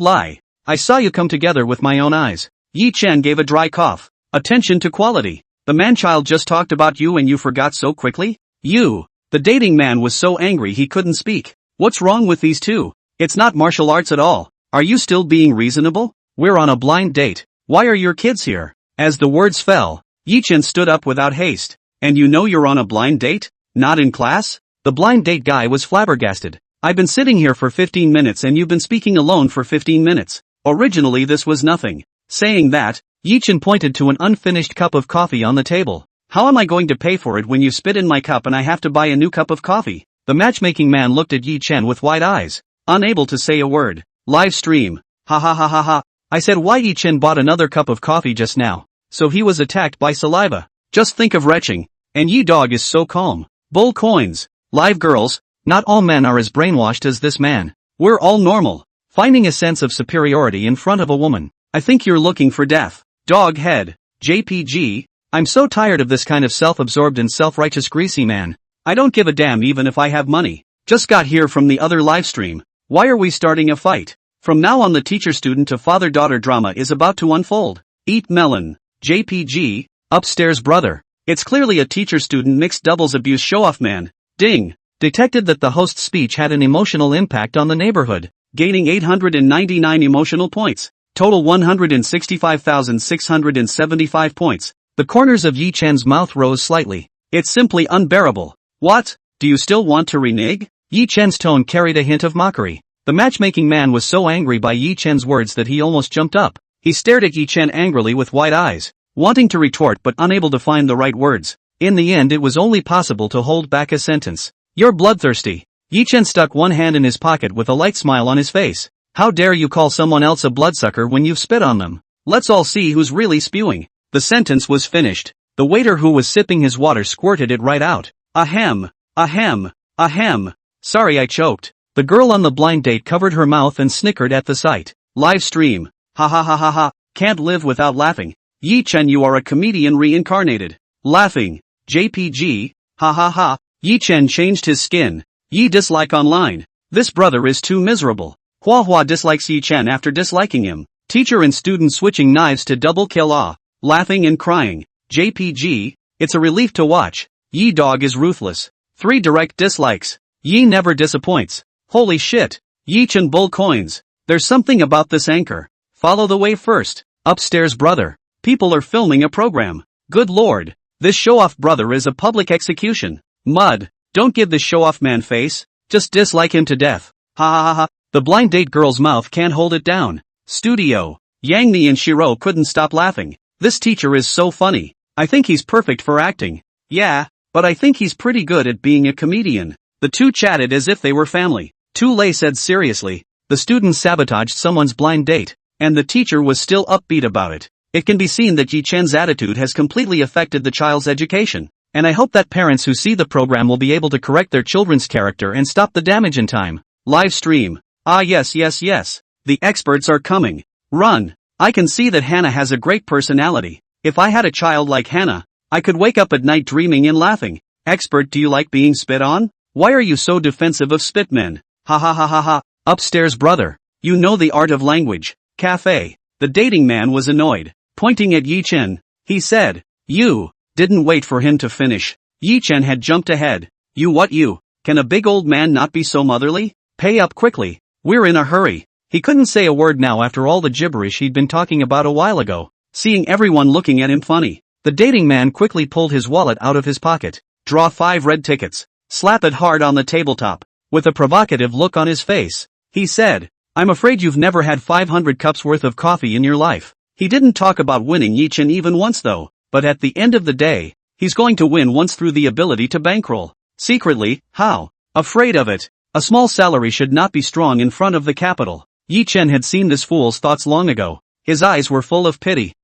lie. I saw you come together with my own eyes. Yi Chen gave a dry cough. Attention to quality. The man-child just talked about you and you forgot so quickly? You. The dating man was so angry he couldn't speak. What's wrong with these two? It's not martial arts at all. Are you still being reasonable? We're on a blind date. Why are your kids here? As the words fell, Yi Chen stood up without haste. And you know you're on a blind date? Not in class? The blind date guy was flabbergasted. I've been sitting here for 15 minutes and you've been speaking alone for 15 minutes. Originally this was nothing. Saying that, Yi Chen pointed to an unfinished cup of coffee on the table. How am I going to pay for it when you spit in my cup and I have to buy a new cup of coffee? The matchmaking man looked at Yi Chen with wide eyes, unable to say a word. Live stream. Ha ha ha ha ha. I said why Yi Chen bought another cup of coffee just now. So he was attacked by saliva. Just think of retching. And Yi dog is so calm. Bull coins. Live girls, not all men are as brainwashed as this man. We're all normal. Finding a sense of superiority in front of a woman. I think you're looking for death. Dog head. JPG. I'm so tired of this kind of self-absorbed and self-righteous greasy man. I don't give a damn even if I have money. Just got here from the other live stream. Why are we starting a fight? From now on the teacher-student to father-daughter drama is about to unfold. Eat melon. JPG. Upstairs brother. It's clearly a teacher-student mixed doubles abuse show-off man. Ding. Detected that the host's speech had an emotional impact on the neighborhood. Gaining 899 emotional points. Total 165,675 points. The corners of Yi Chen's mouth rose slightly. It's simply unbearable. What? Do you still want to renege? Yi Chen's tone carried a hint of mockery. The matchmaking man was so angry by Yi Chen's words that he almost jumped up. He stared at Yi Chen angrily with wide eyes, wanting to retort but unable to find the right words. In the end it was only possible to hold back a sentence. You're bloodthirsty. Yi Chen stuck one hand in his pocket with a light smile on his face. How dare you call someone else a bloodsucker when you've spit on them? Let's all see who's really spewing. The sentence was finished. The waiter who was sipping his water squirted it right out. Ahem. Ahem. Ahem. Sorry I choked. The girl on the blind date covered her mouth and snickered at the sight. Live stream. Ha ha ha ha ha. Can't live without laughing. Yi Chen, you are a comedian reincarnated. Laughing. JPG. Ha ha ha. Yi Chen changed his skin. Yi dislike online. This brother is too miserable. Hua Hua dislikes Yi Chen after disliking him. Teacher and student switching knives to double kill. Laughing and crying. JPG. It's a relief to watch. Yi dog is ruthless. 3 direct dislikes. Yi never disappoints. Holy shit. Yi Chen bull coins. There's something about this anchor. Follow the way first. Upstairs brother. People are filming a program. Good lord. This show-off brother is a public execution. Mud. Don't give this show-off man face. Just dislike him to death. Ha ha ha ha. The blind date girl's mouth can't hold it down. Studio. Yang Ni and Shiro couldn't stop laughing. This teacher is so funny. I think he's perfect for acting. Yeah, but I think he's pretty good at being a comedian. The two chatted as if they were family. Tu Lei said seriously. the student sabotaged someone's blind date, and the teacher was still upbeat about it. It can be seen that Yi Chen's attitude has completely affected the child's education, and I hope that parents who see the program will be able to correct their children's character and stop the damage in time. Live stream. Ah yes. The experts are coming. Run. I can see that Hannah has a great personality. If I had a child like Hannah, I could wake up at night dreaming and laughing. Expert, do you like being spit on? Why are you so defensive of spit men? Ha ha ha ha ha. Upstairs brother. You know the art of language. Cafe. The dating man was annoyed. Pointing at Yi Chen, he said, "You." Didn't wait for him to finish. Yi Chen had jumped ahead. "You what you? Can a big old man not be so motherly? Pay up quickly. We're in a hurry." He couldn't say a word now after all the gibberish he'd been talking about a while ago. Seeing everyone looking at him funny, the dating man quickly pulled his wallet out of his pocket. "Draw 5 red tickets. Slap it hard on the tabletop." With a provocative look on his face, he said, "I'm afraid you've never had 500 cups worth of coffee in your life." He didn't talk about winning Yi Chen even once though, but at the end of the day, he's going to win once through the ability to bankroll. Secretly, how? Afraid of it. A small salary should not be strong in front of the capital. Yi Chen had seen this fool's thoughts long ago. His eyes were full of pity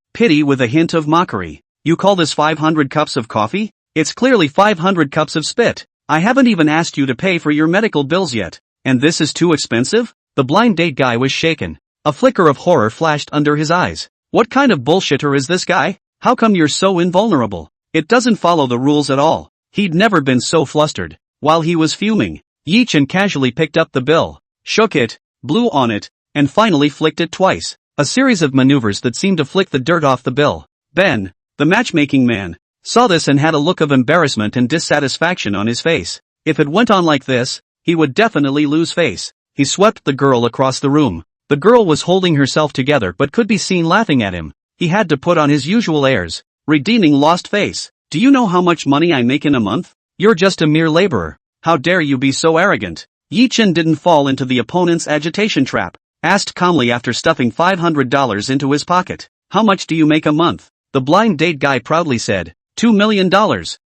with a hint of mockery. "You call this 500 cups of coffee? It's clearly 500 cups of spit. I haven't even asked you to pay for your medical bills yet. And this is too expensive?" The blind date guy was shaken. A flicker of horror flashed under his eyes. What kind of bullshitter is this guy? How come you're so invulnerable? It doesn't follow the rules at all. He'd never been so flustered. While he was fuming, Yi Chen casually picked up the bill, shook it, blew on it, and finally flicked it twice. A series of maneuvers that seemed to flick the dirt off the bill. Ben, the matchmaking man, saw this and had a look of embarrassment and dissatisfaction on his face. If it went on like this, he would definitely lose face. He swept the girl across the room. The girl was holding herself together but could be seen laughing at him. He had to put on his usual airs, redeeming lost face. "Do you know how much money I make in a month? You're just a mere laborer. How dare you be so arrogant?" Yi Chen didn't fall into the opponent's agitation trap. Asked calmly after stuffing $500 into his pocket. "How much do you make a month?" The blind date guy proudly said, $2 million.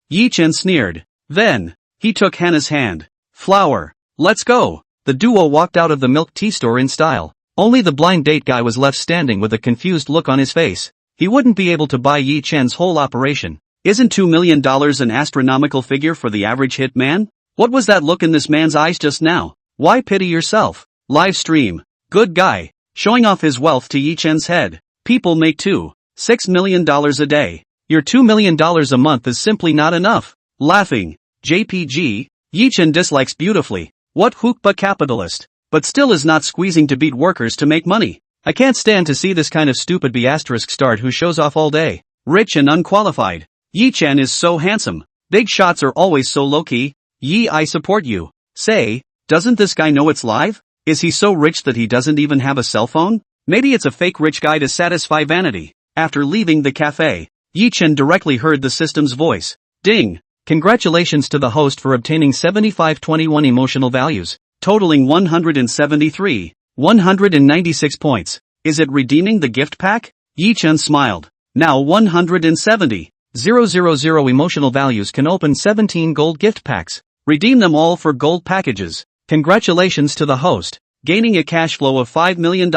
Yi Chen sneered. Then, he took Hannah's hand. "Flower. Let's go." The duo walked out of the milk tea store in style. Only the blind date guy was left standing with a confused look on his face. He wouldn't be able to buy Yi Chen's whole operation. Isn't $2 million an astronomical figure for the average hit man? What was that look in this man's eyes just now? Why pity yourself? Live stream. Good guy. Showing off his wealth to Yi Chen's head. People make $6 million a day. Your $2 million a month is simply not enough. Laughing. JPG. Yi Chen dislikes beautifully. What hookah capitalist. But still is not squeezing to beat workers to make money. I can't stand to see this kind of stupid B***start who shows off all day. Rich and unqualified. Yi Chen is so handsome. Big shots are always so low-key. Yi, I support you. Say, doesn't this guy know it's live? Is he so rich that he doesn't even have a cell phone? Maybe it's a fake rich guy to satisfy vanity. After leaving the cafe, Yi Chen directly heard the system's voice. Ding! Congratulations to the host for obtaining 7521 emotional values, totaling 173, 196 points. Is it redeeming the gift pack? Yi Chen smiled. Now 170, 000 emotional values can open 17 gold gift packs. Redeem them all for gold packages. Congratulations to the host, gaining a cash flow of $5 million.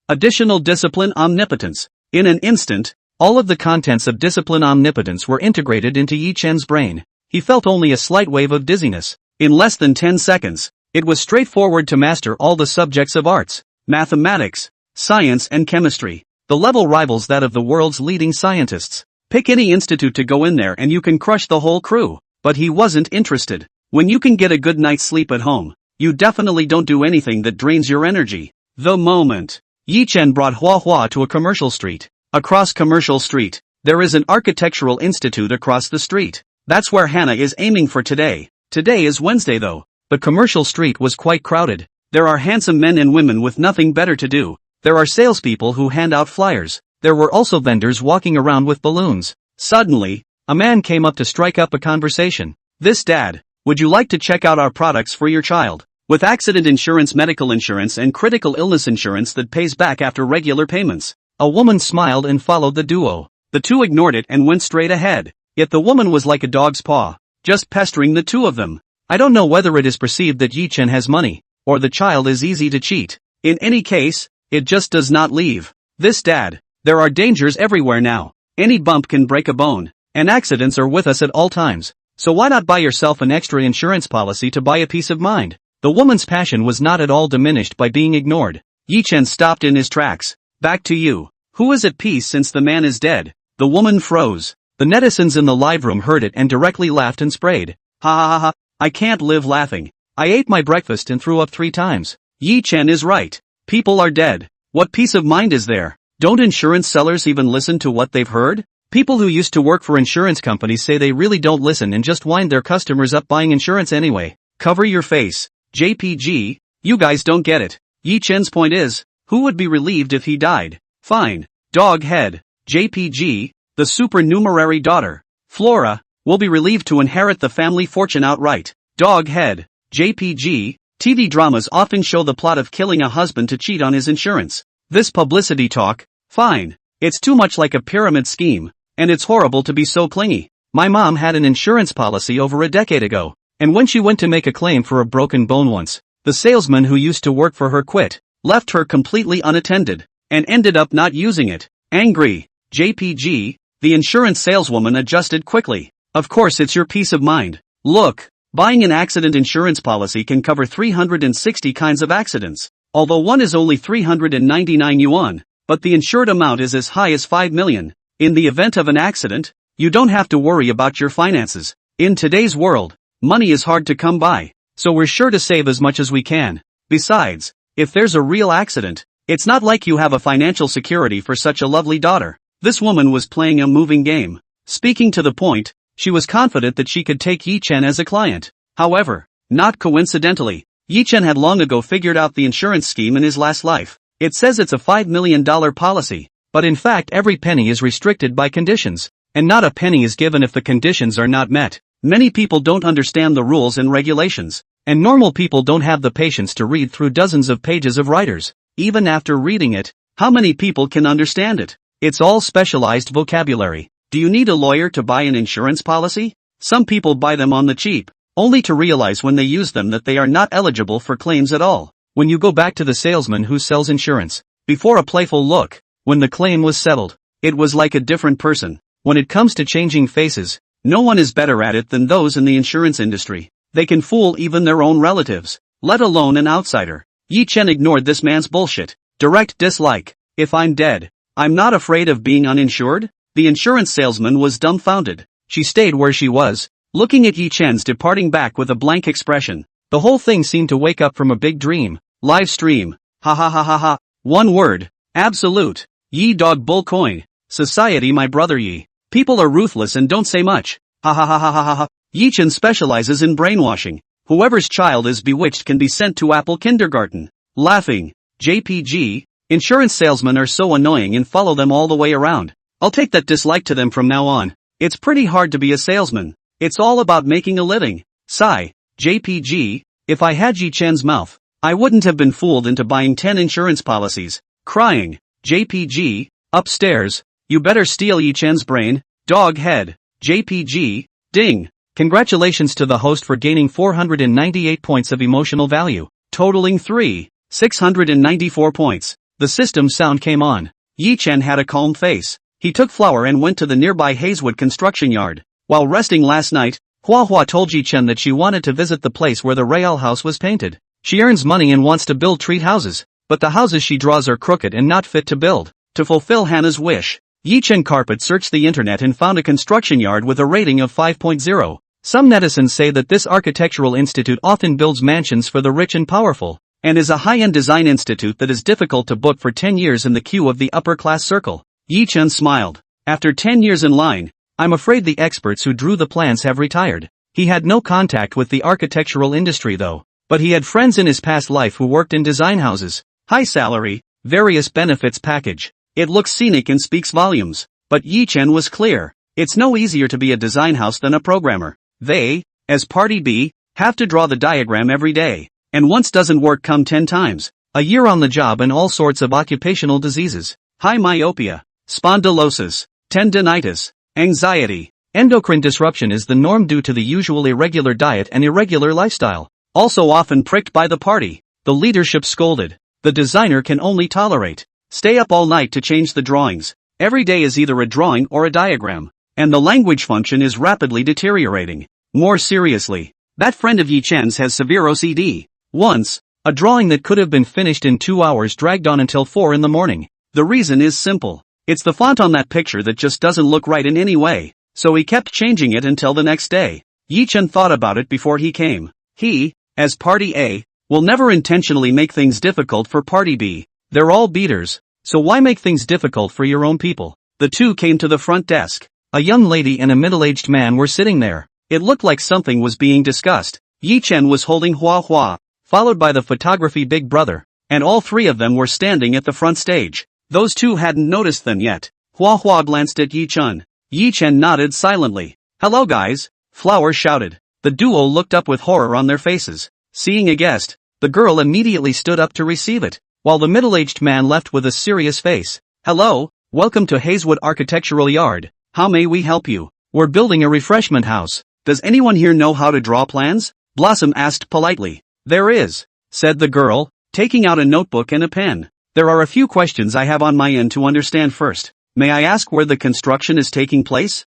Additional discipline omnipotence. In an instant, all of the contents of discipline omnipotence were integrated into Yi Chen's brain. He felt only a slight wave of dizziness. In less than 10 seconds, it was straightforward to master all the subjects of arts, mathematics, science and chemistry. The level rivals that of the world's leading scientists. Pick any institute to go in there and you can crush the whole crew. But he wasn't interested. When you can get a good night's sleep at home, you definitely don't do anything that drains your energy. The moment. Yi Chen brought Hua Hua to a commercial street. Across Commercial Street, there is an architectural institute across the street. That's where Hannah is aiming for today. Today is Wednesday though. But Commercial Street was quite crowded. There are handsome men and women with nothing better to do. There are salespeople who hand out flyers. There were also vendors walking around with balloons. Suddenly, a man came up to strike up a conversation. This dad, would you like to check out our products for your child? With accident insurance, medical insurance and critical illness insurance that pays back after regular payments. A woman smiled and followed the duo. The two ignored it and went straight ahead. Yet the woman was like a dog's paw, just pestering the two of them. I don't know whether it is perceived that Yi Chen has money, or the child is easy to cheat. In any case, it just does not leave. This dad. There are dangers everywhere now. Any bump can break a bone, and accidents are with us at all times. So why not buy yourself an extra insurance policy to buy a peace of mind? The woman's passion was not at all diminished by being ignored. Yi Chen stopped in his tracks. Back to you. Who is at peace since the man is dead? The woman froze. The netizens in the live room heard it and directly laughed and sprayed. Ha ha ha ha, I can't live laughing. I ate my breakfast and threw up 3 times. Yi Chen is right. People are dead. What peace of mind is there? Don't insurance sellers even listen to what they've heard? People who used to work for insurance companies say they really don't listen and just wind their customers up buying insurance anyway. Cover your face. JPG, you guys don't get it. Yi Chen's point is, who would be relieved if he died? Fine. Dog head. JPG, the supernumerary daughter, Flora, will be relieved to inherit the family fortune outright. Dog head. JPG, TV dramas often show the plot of killing a husband to cheat on his insurance. This publicity talk, fine. It's too much like a pyramid scheme, and it's horrible to be so clingy. My mom had an insurance policy over a decade ago, and when she went to make a claim for a broken bone once, the salesman who used to work for her quit, left her completely unattended, and ended up not using it. Angry. JPG, the insurance saleswoman adjusted quickly. Of course it's your peace of mind. Look, buying an accident insurance policy can cover 360 kinds of accidents, although one is only 399 yuan, but the insured amount is as high as 5 million. In the event of an accident, you don't have to worry about your finances. In today's world, money is hard to come by, so we're sure to save as much as we can. Besides, if there's a real accident, it's not like you have a financial security for such a lovely daughter. This woman was playing a moving game. Speaking to the point, she was confident that she could take Yi Chen as a client. However, not coincidentally, Yi Chen had long ago figured out the insurance scheme in his last life. It says it's a $5 million policy, but in fact every penny is restricted by conditions, and not a penny is given if the conditions are not met. Many people don't understand the rules and regulations, and normal people don't have the patience to read through dozens of pages of writers. Even after reading it, how many people can understand it? It's all specialized vocabulary. Do you need a lawyer to buy an insurance policy? Some people buy them on the cheap, only to realize when they use them that they are not eligible for claims at all. When you go back to the salesman who sells insurance, before a playful look, when the claim was settled, it was like a different person. When it comes to changing faces, no one is better at it than those in the insurance industry. They can fool even their own relatives, let alone an outsider. Yi Chen ignored this man's bullshit. Direct dislike. If I'm dead, I'm not afraid of being uninsured? The insurance salesman was dumbfounded. She stayed where she was, looking at Yi Chen's departing back with a blank expression. The whole thing seemed to wake up from a big dream. Live stream. Ha ha ha ha ha. One word. Absolute. Yi dog bull coin. Society my brother Yi. People are ruthless and don't say much. Ha ha ha ha ha ha. Yi Chen specializes in brainwashing. Whoever's child is bewitched can be sent to Apple kindergarten. Laughing. JPG. Insurance salesmen are so annoying and follow them all the way around. I'll take that dislike to them from now on. It's pretty hard to be a salesman. It's all about making a living. Sigh. JPG. If I had Yi Chen's mouth, I wouldn't have been fooled into buying 10 insurance policies. Crying. JPG. Upstairs. You better steal Yi Chen's brain. Dog head. JPG. Ding. Congratulations to the host for gaining 498 points of emotional value, totaling 694 points. The system sound came on. Yi Chen had a calm face. He took flour and went to the nearby Hazewood construction yard. While resting last night, Hua Hua told Yi Chen that she wanted to visit the place where the Royale house was painted. She earns money and wants to build treat houses, but the houses she draws are crooked and not fit to build. To fulfill Hannah's wish, Yi Chen carpet searched the internet and found a construction yard with a rating of 5.0. Some netizens say that this architectural institute often builds mansions for the rich and powerful, and is a high-end design institute that is difficult to book for 10 years in the queue of the upper-class circle. Yi Chen smiled. After 10 years in line, I'm afraid the experts who drew the plans have retired. He had no contact with the architectural industry though, but he had friends in his past life who worked in design houses. High salary, various benefits package. It looks scenic and speaks volumes. But Yi Chen was clear. It's no easier to be a design house than a programmer. They, as party B, have to draw the diagram every day. And once doesn't work come 10 times. A year on the job and all sorts of occupational diseases. High myopia, spondylosis, tendinitis, anxiety. Endocrine disruption is the norm due to the usual irregular diet and irregular lifestyle. Also often pricked by the party. The leadership scolded. the designer can only tolerate. Stay up all night to change the drawings. Every day is either a drawing or a diagram. And the language function is rapidly deteriorating. More seriously, that friend of Yi Chen's has severe OCD. Once, a drawing that could have been finished in 2 hours dragged on until 4 in the morning. The reason is simple. It's the font on that picture that just doesn't look right in any way, so he kept changing it until the next day. Yi Chen thought about it before he came. He, as Party A, will never intentionally make things difficult for Party B. They're all beaters, so why make things difficult for your own people? The two came to the front desk. A young lady and a middle-aged man were sitting there. It looked like something was being discussed. Yi Chen was holding Hua Hua, followed by the photography big brother, and all three of them were standing at the front stage. Those two hadn't noticed them yet. Hua Hua glanced at Yi Chen. Yi Chen nodded silently. "Hello guys," Flower shouted. The duo looked up with horror on their faces. Seeing a guest, the girl immediately stood up to receive it, while the middle-aged man left with a serious face. "Hello, welcome to Hazewood Architectural Yard. How may we help you? We're building a refreshment house. Does anyone here know how to draw plans?" Blossom asked politely. "There is," said the girl, taking out a notebook and a pen. "There are a few questions I have on my end to understand first. May I ask where the construction is taking place?"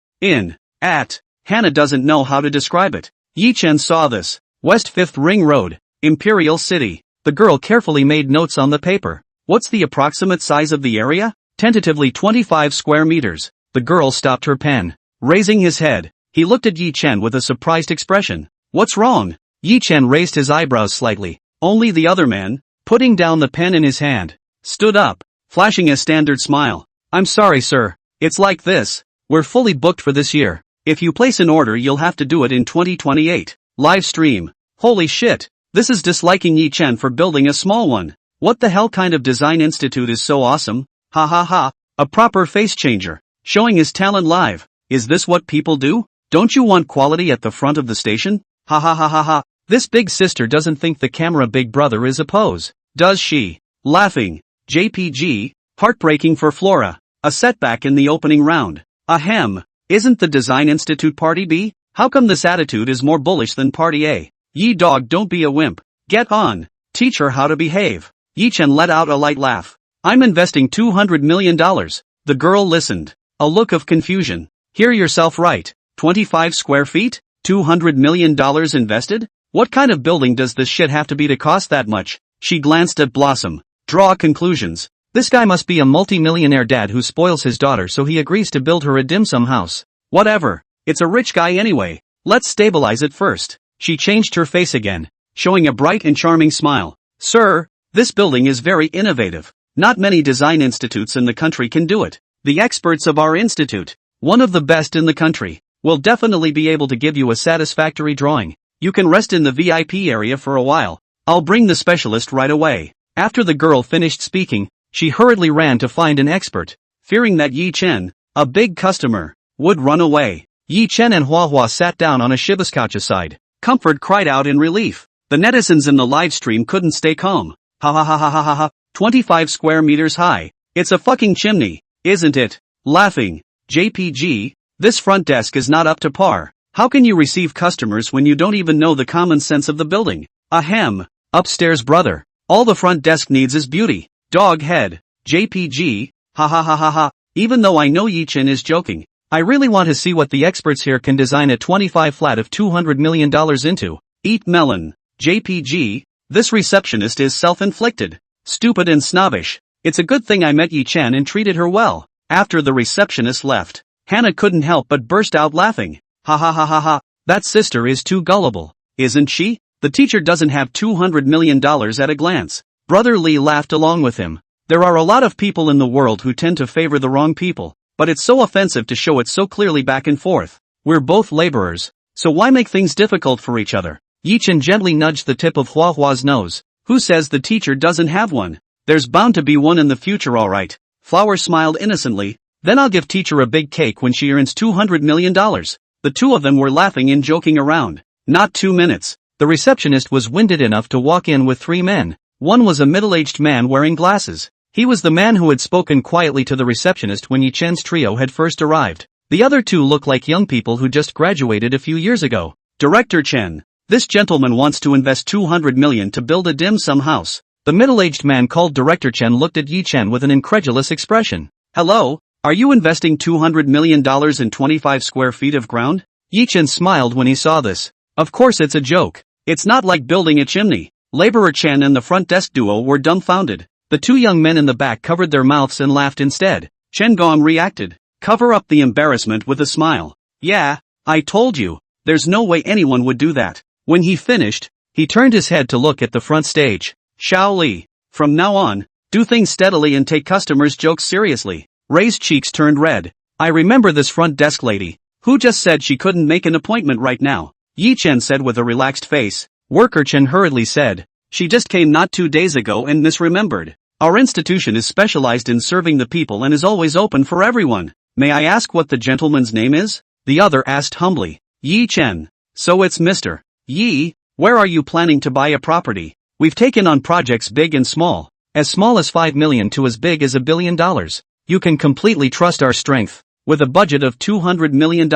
Hannah doesn't know how to describe it. Yi Chen saw this. West 5th Ring Road, Imperial City. The girl carefully made notes on the paper. "What's the approximate size of the area?" "Tentatively 25 square meters. The girl stopped her pen. Raising his head, he looked at Yi Chen with a surprised expression. "What's wrong?" Yi Chen raised his eyebrows slightly. Only the other man, putting down the pen in his hand, stood up, flashing a standard smile. "I'm sorry sir, it's like this. We're fully booked for this year. If you place an order you'll have to do it in 2028. Live stream." Holy shit, this is disliking Yi Chen for building a small one. What the hell kind of design institute is so awesome? Ha ha ha, a proper face changer, showing his talent live. Is this what people do? Don't you want quality at the front of the station? Ha ha ha ha ha. This big sister doesn't think the camera big brother is a pose, does she? Laughing. JPG, heartbreaking for Flora. A setback in the opening round. Ahem. Isn't the Design Institute Party B? How come this attitude is more bullish than Party A? Yi dog, don't be a wimp. Get on. Teach her how to behave. Yi Chen let out a light laugh. "I'm investing $200 million. The girl listened. A look of confusion. Hear yourself right. 25 square feet? $200 million invested? What kind of building does this shit have to be to cost that much?" She glanced at Blossom. "Draw conclusions. This guy must be a multi-millionaire dad who spoils his daughter so he agrees to build her a dim sum house. Whatever. It's a rich guy anyway. Let's stabilize it first." She changed her face again, showing a bright and charming smile. "Sir, this building is very innovative. Not many design institutes in the country can do it. The experts of our institute, one of the best in the country, will definitely be able to give you a satisfactory drawing. You can rest in the VIP area for a while. I'll bring the specialist right away." After the girl finished speaking, she hurriedly ran to find an expert, fearing that Yi Chen, a big customer, would run away. Yi Chen and Hua Hua sat down on a Shiba's couch aside. Comfort cried out in relief. The netizens in the live stream couldn't stay calm. "Ha ha ha ha ha ha ha, 25 square meters high. It's a fucking chimney, isn't it?" Laughing. JPG, this front desk is not up to par. How can you receive customers when you don't even know the common sense of the building? Ahem. Upstairs brother. All the front desk needs is beauty. Dog head. JPG, ha ha ha ha ha. Even though I know Yi Chen is joking, I really want to see what the experts here can design a 25 flat of $200 million into. Eat melon. JPG, this receptionist is self-inflicted. Stupid and snobbish. It's a good thing I met Yi Chen and treated her well. After the receptionist left, Hannah couldn't help but burst out laughing. Ha ha ha ha ha. That sister is too gullible, isn't she? The teacher doesn't have $200 million at a glance. Brother Lee laughed along with him. There are a lot of people in the world who tend to favor the wrong people, but it's so offensive to show it so clearly back and forth. We're both laborers, so why make things difficult for each other? Yi Chen gently nudged the tip of Hua Hua's nose. Who says the teacher doesn't have one? There's bound to be one in the future, alright. Flower smiled innocently. Then I'll give teacher a big cake when she earns $200 million. The two of them were laughing and joking around. Not 2 minutes. The receptionist was winded enough to walk in with 3 men. One was a middle-aged man wearing glasses. He was the man who had spoken quietly to the receptionist when Yi Chen's trio had first arrived. The other 2 looked like young people who just graduated a few years ago. Director Chen. This gentleman wants to invest $200 million to build a dim sum house. The middle-aged man called Director Chen looked at Yi Chen with an incredulous expression. Hello, are you investing $200 million in 25 square feet of ground? Yi Chen smiled when he saw this. Of course it's a joke. It's not like building a chimney. Laborer Chen and the front desk duo were dumbfounded. The two young men in the back covered their mouths and laughed instead. Chen Gong reacted. Cover up the embarrassment with a smile. Yeah, I told you. There's no way anyone would do that. When he finished, he turned his head to look at the front stage. Xiao Li, from now on, do things steadily and take customers' jokes seriously. Ray's cheeks turned red. I remember this front desk lady, who just said she couldn't make an appointment right now. Yi Chen said with a relaxed face. Worker Chen hurriedly said. She just came not 2 days ago and misremembered. Our institution is specialized in serving the people and is always open for everyone. May I ask what the gentleman's name is? The other asked humbly. Yi Chen. So it's Mr. Yi, where are you planning to buy a property? We've taken on projects big and small, as small as 5 million to as big as $1 billion. You can completely trust our strength. With a budget of $200 million,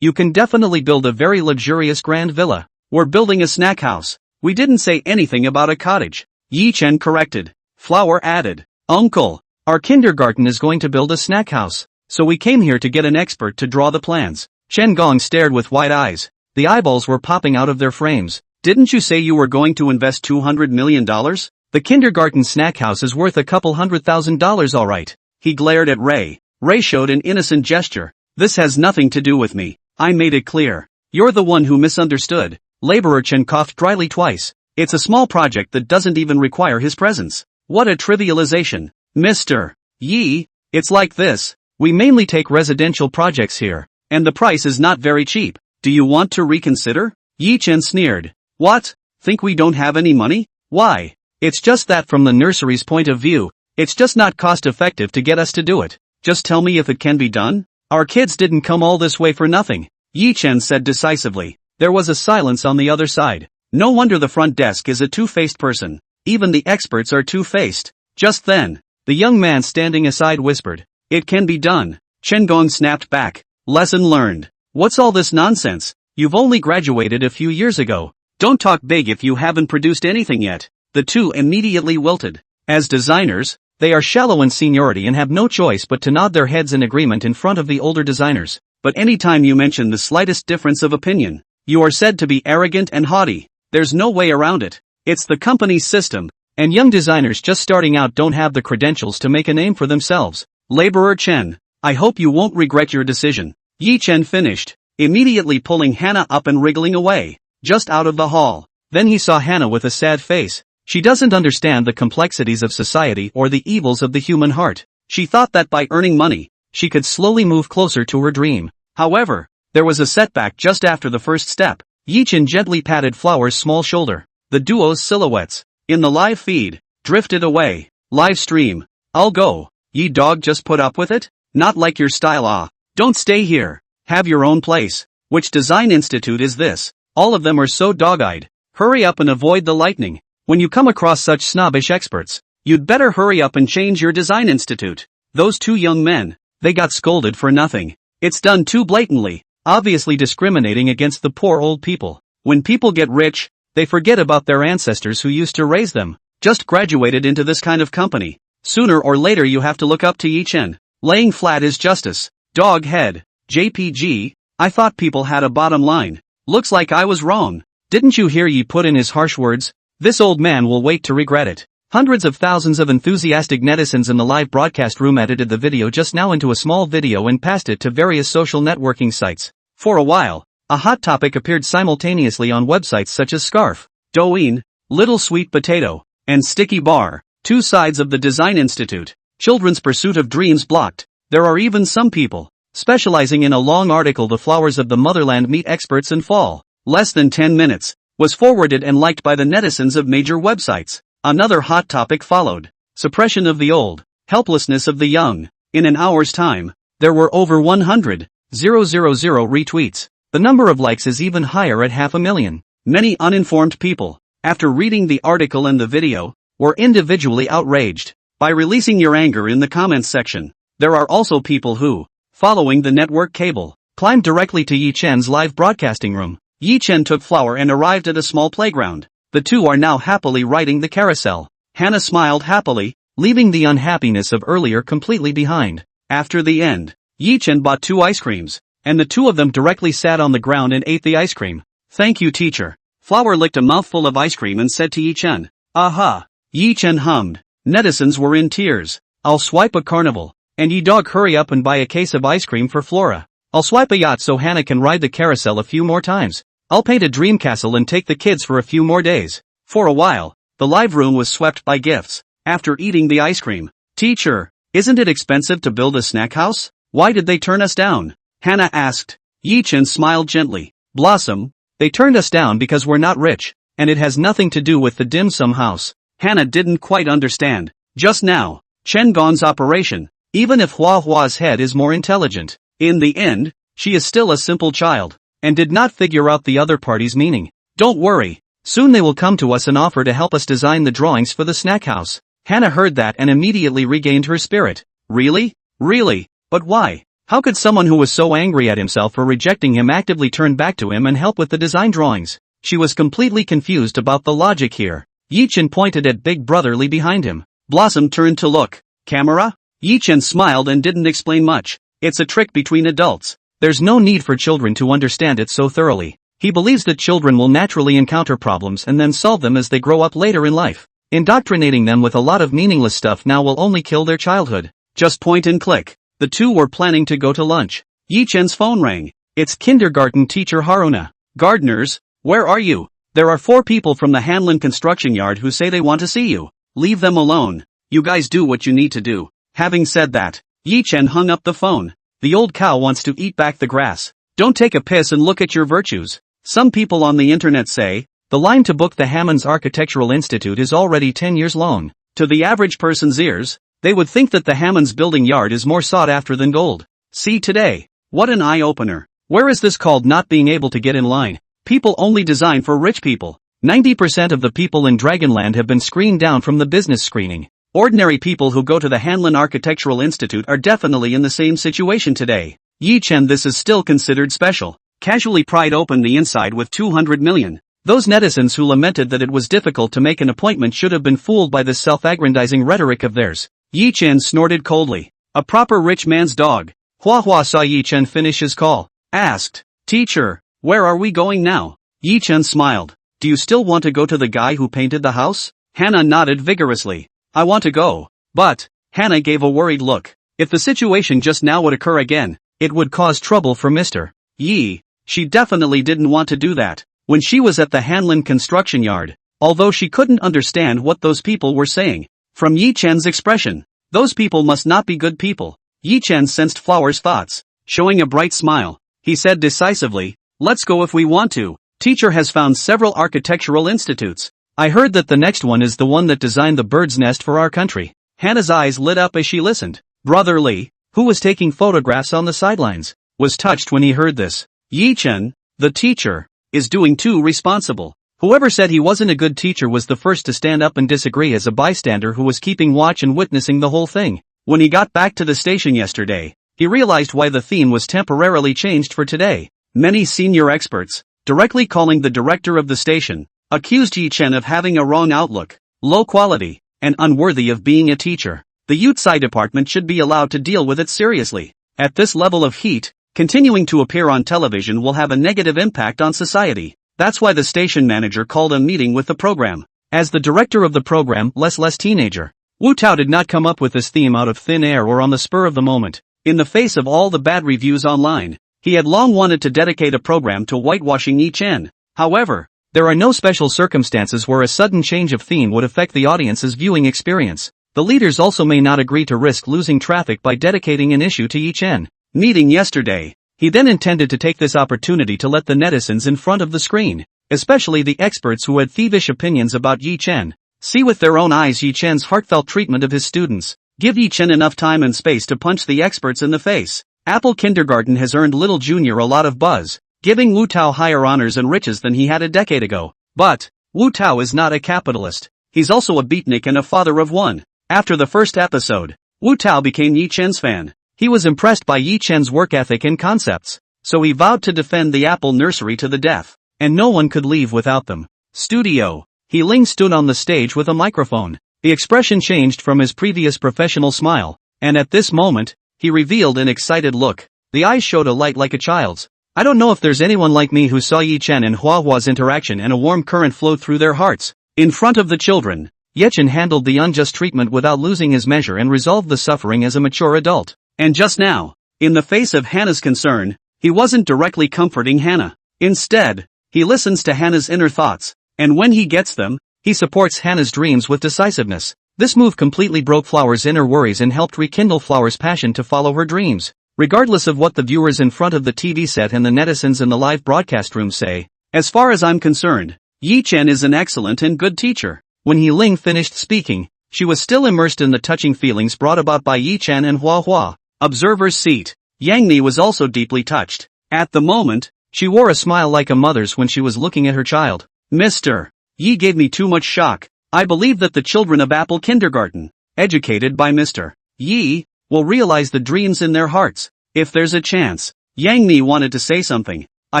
you can definitely build a very luxurious grand villa. We're building a snack house. We didn't say anything about a cottage. Yi Chen corrected. Flower added. Uncle, our kindergarten is going to build a snack house, so we came here to get an expert to draw the plans. Chen Gong stared with wide eyes. The eyeballs were popping out of their frames. Didn't you say you were going to invest $200 million? The kindergarten snack house is worth a couple $100,000 alright. He glared at Ray. Ray showed an innocent gesture. This has nothing to do with me. I made it clear. You're the one who misunderstood. Laborer Chen coughed dryly twice. It's a small project that doesn't even require his presence. What a trivialization. Mr. Yi, it's like this. We mainly take residential projects here, and the price is not very cheap. Do you want to reconsider? Yi Chen sneered. What? Think we don't have any money? Why? It's just that from the nursery's point of view, it's just not cost effective to get us to do it. Just tell me if it can be done. Our kids didn't come all this way for nothing. Yi Chen said decisively. There was a silence on the other side. No wonder the front desk is a two-faced person. Even the experts are two-faced. Just then, the young man standing aside whispered, It can be done. Chen Gong snapped back. Lesson learned. What's all this nonsense? You've only graduated a few years ago. Don't talk big if you haven't produced anything yet. The two immediately wilted. As designers, they are shallow in seniority and have no choice but to nod their heads in agreement in front of the older designers. But anytime you mention the slightest difference of opinion, you are said to be arrogant and haughty. There's no way around it. It's the company's system, and young designers just starting out don't have the credentials to make a name for themselves. Laborer Chen, I hope you won't regret your decision. Yi Chen finished, immediately pulling Hannah up and wriggling away, just out of the hall. Then he saw Hannah with a sad face. She doesn't understand the complexities of society or the evils of the human heart. She thought that by earning money, she could slowly move closer to her dream. However, there was a setback just after the first step. Yi Chen gently patted Flower's small shoulder. The duo's silhouettes, in the live feed, drifted away. Live stream. I'll go. Ye dog just put up with it? Not like your style. Don't stay here. Have your own place. Which design institute is this? All of them are so dog-eyed. Hurry up and avoid the lightning. When you come across such snobbish experts, you'd better hurry up and change your design institute. Those two young men, they got scolded for nothing. It's done too blatantly, obviously discriminating against the poor old people. When people get rich, they forget about their ancestors who used to raise them. Just graduated into this kind of company. Sooner or later you have to look up to Yi Chen. Laying flat is justice. Dog head. JPG, I thought people had a bottom line. Looks like I was wrong. Didn't you hear Yi put in his harsh words? This old man will wait to regret it. Hundreds of thousands of enthusiastic netizens in the live broadcast room edited the video just now into a small video and passed it to various social networking sites. For a while, a hot topic appeared simultaneously on websites such as Scarf, Douyin, Little Sweet Potato, and Sticky Bar, two sides of the Design Institute. Children's pursuit of dreams blocked. There are even some people specializing in a long article. The flowers of the motherland meet experts in fall. Less than 10 minutes, was forwarded and liked by the netizens of major websites. Another hot topic followed. Suppression of the old, helplessness of the young. In an hour's time, there were over 100,000 retweets. The number of likes is even higher at 500,000. Many uninformed people, after reading the article and the video, were individually outraged. By releasing your anger in the comments section, there are also people who, following the network cable, climbed directly to Yi Chen's live broadcasting room. Yi Chen took Flower and arrived at a small playground. The two are now happily riding the carousel. Hannah smiled happily, leaving the unhappiness of earlier completely behind. After the end, Yi-chen bought 2 ice creams, and the 2 of them directly sat on the ground and ate the ice cream. Thank you, teacher. Flower licked a mouthful of ice cream and said to Yi-chen. Aha! Yi-chen hummed. Netizens were in tears. I'll swipe a carnival. And ye dog, hurry up and buy a case of ice cream for Flora. I'll swipe a yacht so Hannah can ride the carousel a few more times. I'll paint a dream castle and take the kids for a few more days. For a while, the live room was swept by gifts. After eating the ice cream, teacher, isn't it expensive to build a snack house? Why did they turn us down? Hannah asked. Yi-chen smiled gently. Blossom, they turned us down because we're not rich, and it has nothing to do with the dim sum house. Hannah didn't quite understand. Just now, Chen Gong's operation, even if Hua Hua's head is more intelligent, in the end, she is still a simple child, and did not figure out the other party's meaning. Don't worry, soon they will come to us and offer to help us design the drawings for the snack house. Hannah heard that and immediately regained her spirit. Really? Really? But why? How could someone who was so angry at himself for rejecting him actively turn back to him and help with the design drawings? She was completely confused about the logic here. Yi-chen pointed at Big Brotherly behind him. Blossom turned to look. Camera? Yi-chen smiled and didn't explain much. It's a trick between adults. There's no need for children to understand it so thoroughly. He believes that children will naturally encounter problems and then solve them as they grow up later in life. Indoctrinating them with a lot of meaningless stuff now will only kill their childhood. Just point and click. The 2 were planning to go to lunch. Yi-chen's phone rang. It's kindergarten teacher Haruna. Gardeners, where are you? There are 4 people from the Hanlin construction yard who say they want to see you. Leave them alone. You guys do what you need to do. Having said that, Yi-chen hung up the phone. The old cow wants to eat back the grass. Don't take a piss and look at your virtues. Some people on the internet say, the line to book the Hammond's Architectural Institute is already 10 years long. To the average person's ears, they would think that the Hammond's building yard is more sought after than gold. See today. What an eye-opener. Where is this called not being able to get in line? People only design for rich people. 90% of the people in Dragonland have been screened down from the business screening. Ordinary people who go to the Hanlin Architectural Institute are definitely in the same situation today. Yi-chen, this is still considered special. Casually pried open the inside with 200 million. Those netizens who lamented that it was difficult to make an appointment should have been fooled by this self-aggrandizing rhetoric of theirs. Yi-chen snorted coldly. A proper rich man's dog. Hua Hua saw Yi-chen finish his call. Asked, teacher, where are we going now? Yi-chen smiled. Do you still want to go to the guy who painted the house? Hannah nodded vigorously. I want to go. But, Hannah gave a worried look. If the situation just now would occur again, it would cause trouble for Mr. Yi. She definitely didn't want to do that. When she was at the Hanlin construction yard, although she couldn't understand what those people were saying, from Yi-chen's expression, those people must not be good people. Yi-chen sensed Flower's thoughts. Showing a bright smile, he said decisively, let's go if we want to. Teacher has found several architectural institutes. I heard that the next one is the one that designed the bird's nest for our country. Hannah's eyes lit up as she listened. Brotherly, who was taking photographs on the sidelines, was touched when he heard this. Yi-chen, the teacher, is doing too responsible. Whoever said he wasn't a good teacher was the first to stand up and disagree as a bystander who was keeping watch and witnessing the whole thing. When he got back to the station yesterday, he realized why the theme was temporarily changed for today. Many senior experts, directly calling the director of the station, accused Yi-chen of having a wrong outlook, low quality, and unworthy of being a teacher. The youth sci department should be allowed to deal with it seriously. At this level of heat, continuing to appear on television will have a negative impact on society. That's why the station manager called a meeting with the program. As the director of the program, less teenager, Wu Tao did not come up with this theme out of thin air or on the spur of the moment. In the face of all the bad reviews online, he had long wanted to dedicate a program to whitewashing Yi-chen. However, there are no special circumstances where a sudden change of theme would affect the audience's viewing experience. The leaders also may not agree to risk losing traffic by dedicating an issue to Yi-chen. Meeting yesterday, he then intended to take this opportunity to let the netizens in front of the screen, especially the experts who had thievish opinions about Yi-chen, see with their own eyes Yi-chen's heartfelt treatment of his students. Give Yi-chen enough time and space to punch the experts in the face. Apple Kindergarten has earned Little Junior a lot of buzz, giving Wu Tao higher honors and riches than he had a decade ago. But, Wu Tao is not a capitalist. He's also a beatnik and a father of one. After the first episode, Wu Tao became Yi-chen's fan. He was impressed by Yi-chen's work ethic and concepts, so he vowed to defend the Apple Nursery to the death, and no one could leave without them. Studio. He Ling stood on the stage with a microphone. The expression changed from his previous professional smile, and at this moment, he revealed an excited look. The eyes showed a light like a child's. I don't know if there's anyone like me who saw Yi Chen and Hua Hua's interaction and a warm current flowed through their hearts. In front of the children, Ye Chen handled the unjust treatment without losing his measure and resolved the suffering as a mature adult. And just now, in the face of Hannah's concern, he wasn't directly comforting Hannah. Instead, he listens to Hannah's inner thoughts, and when he gets them, he supports Hannah's dreams with decisiveness. This move completely broke Flower's inner worries and helped rekindle Flower's passion to follow her dreams. Regardless of what the viewers in front of the TV set and the netizens in the live broadcast room say, as far as I'm concerned, Yi Chen is an excellent and good teacher. When He Ling finished speaking, she was still immersed in the touching feelings brought about by Yi Chen and Hua Hua. Observer's seat. Yang Ni was also deeply touched. At the moment, she wore a smile like a mother's when she was looking at her child. Mr. Yi gave me too much shock. I believe that the children of Apple Kindergarten, educated by Mr. Yi, will realize the dreams in their hearts, if there's a chance. Yang Ni wanted to say something. A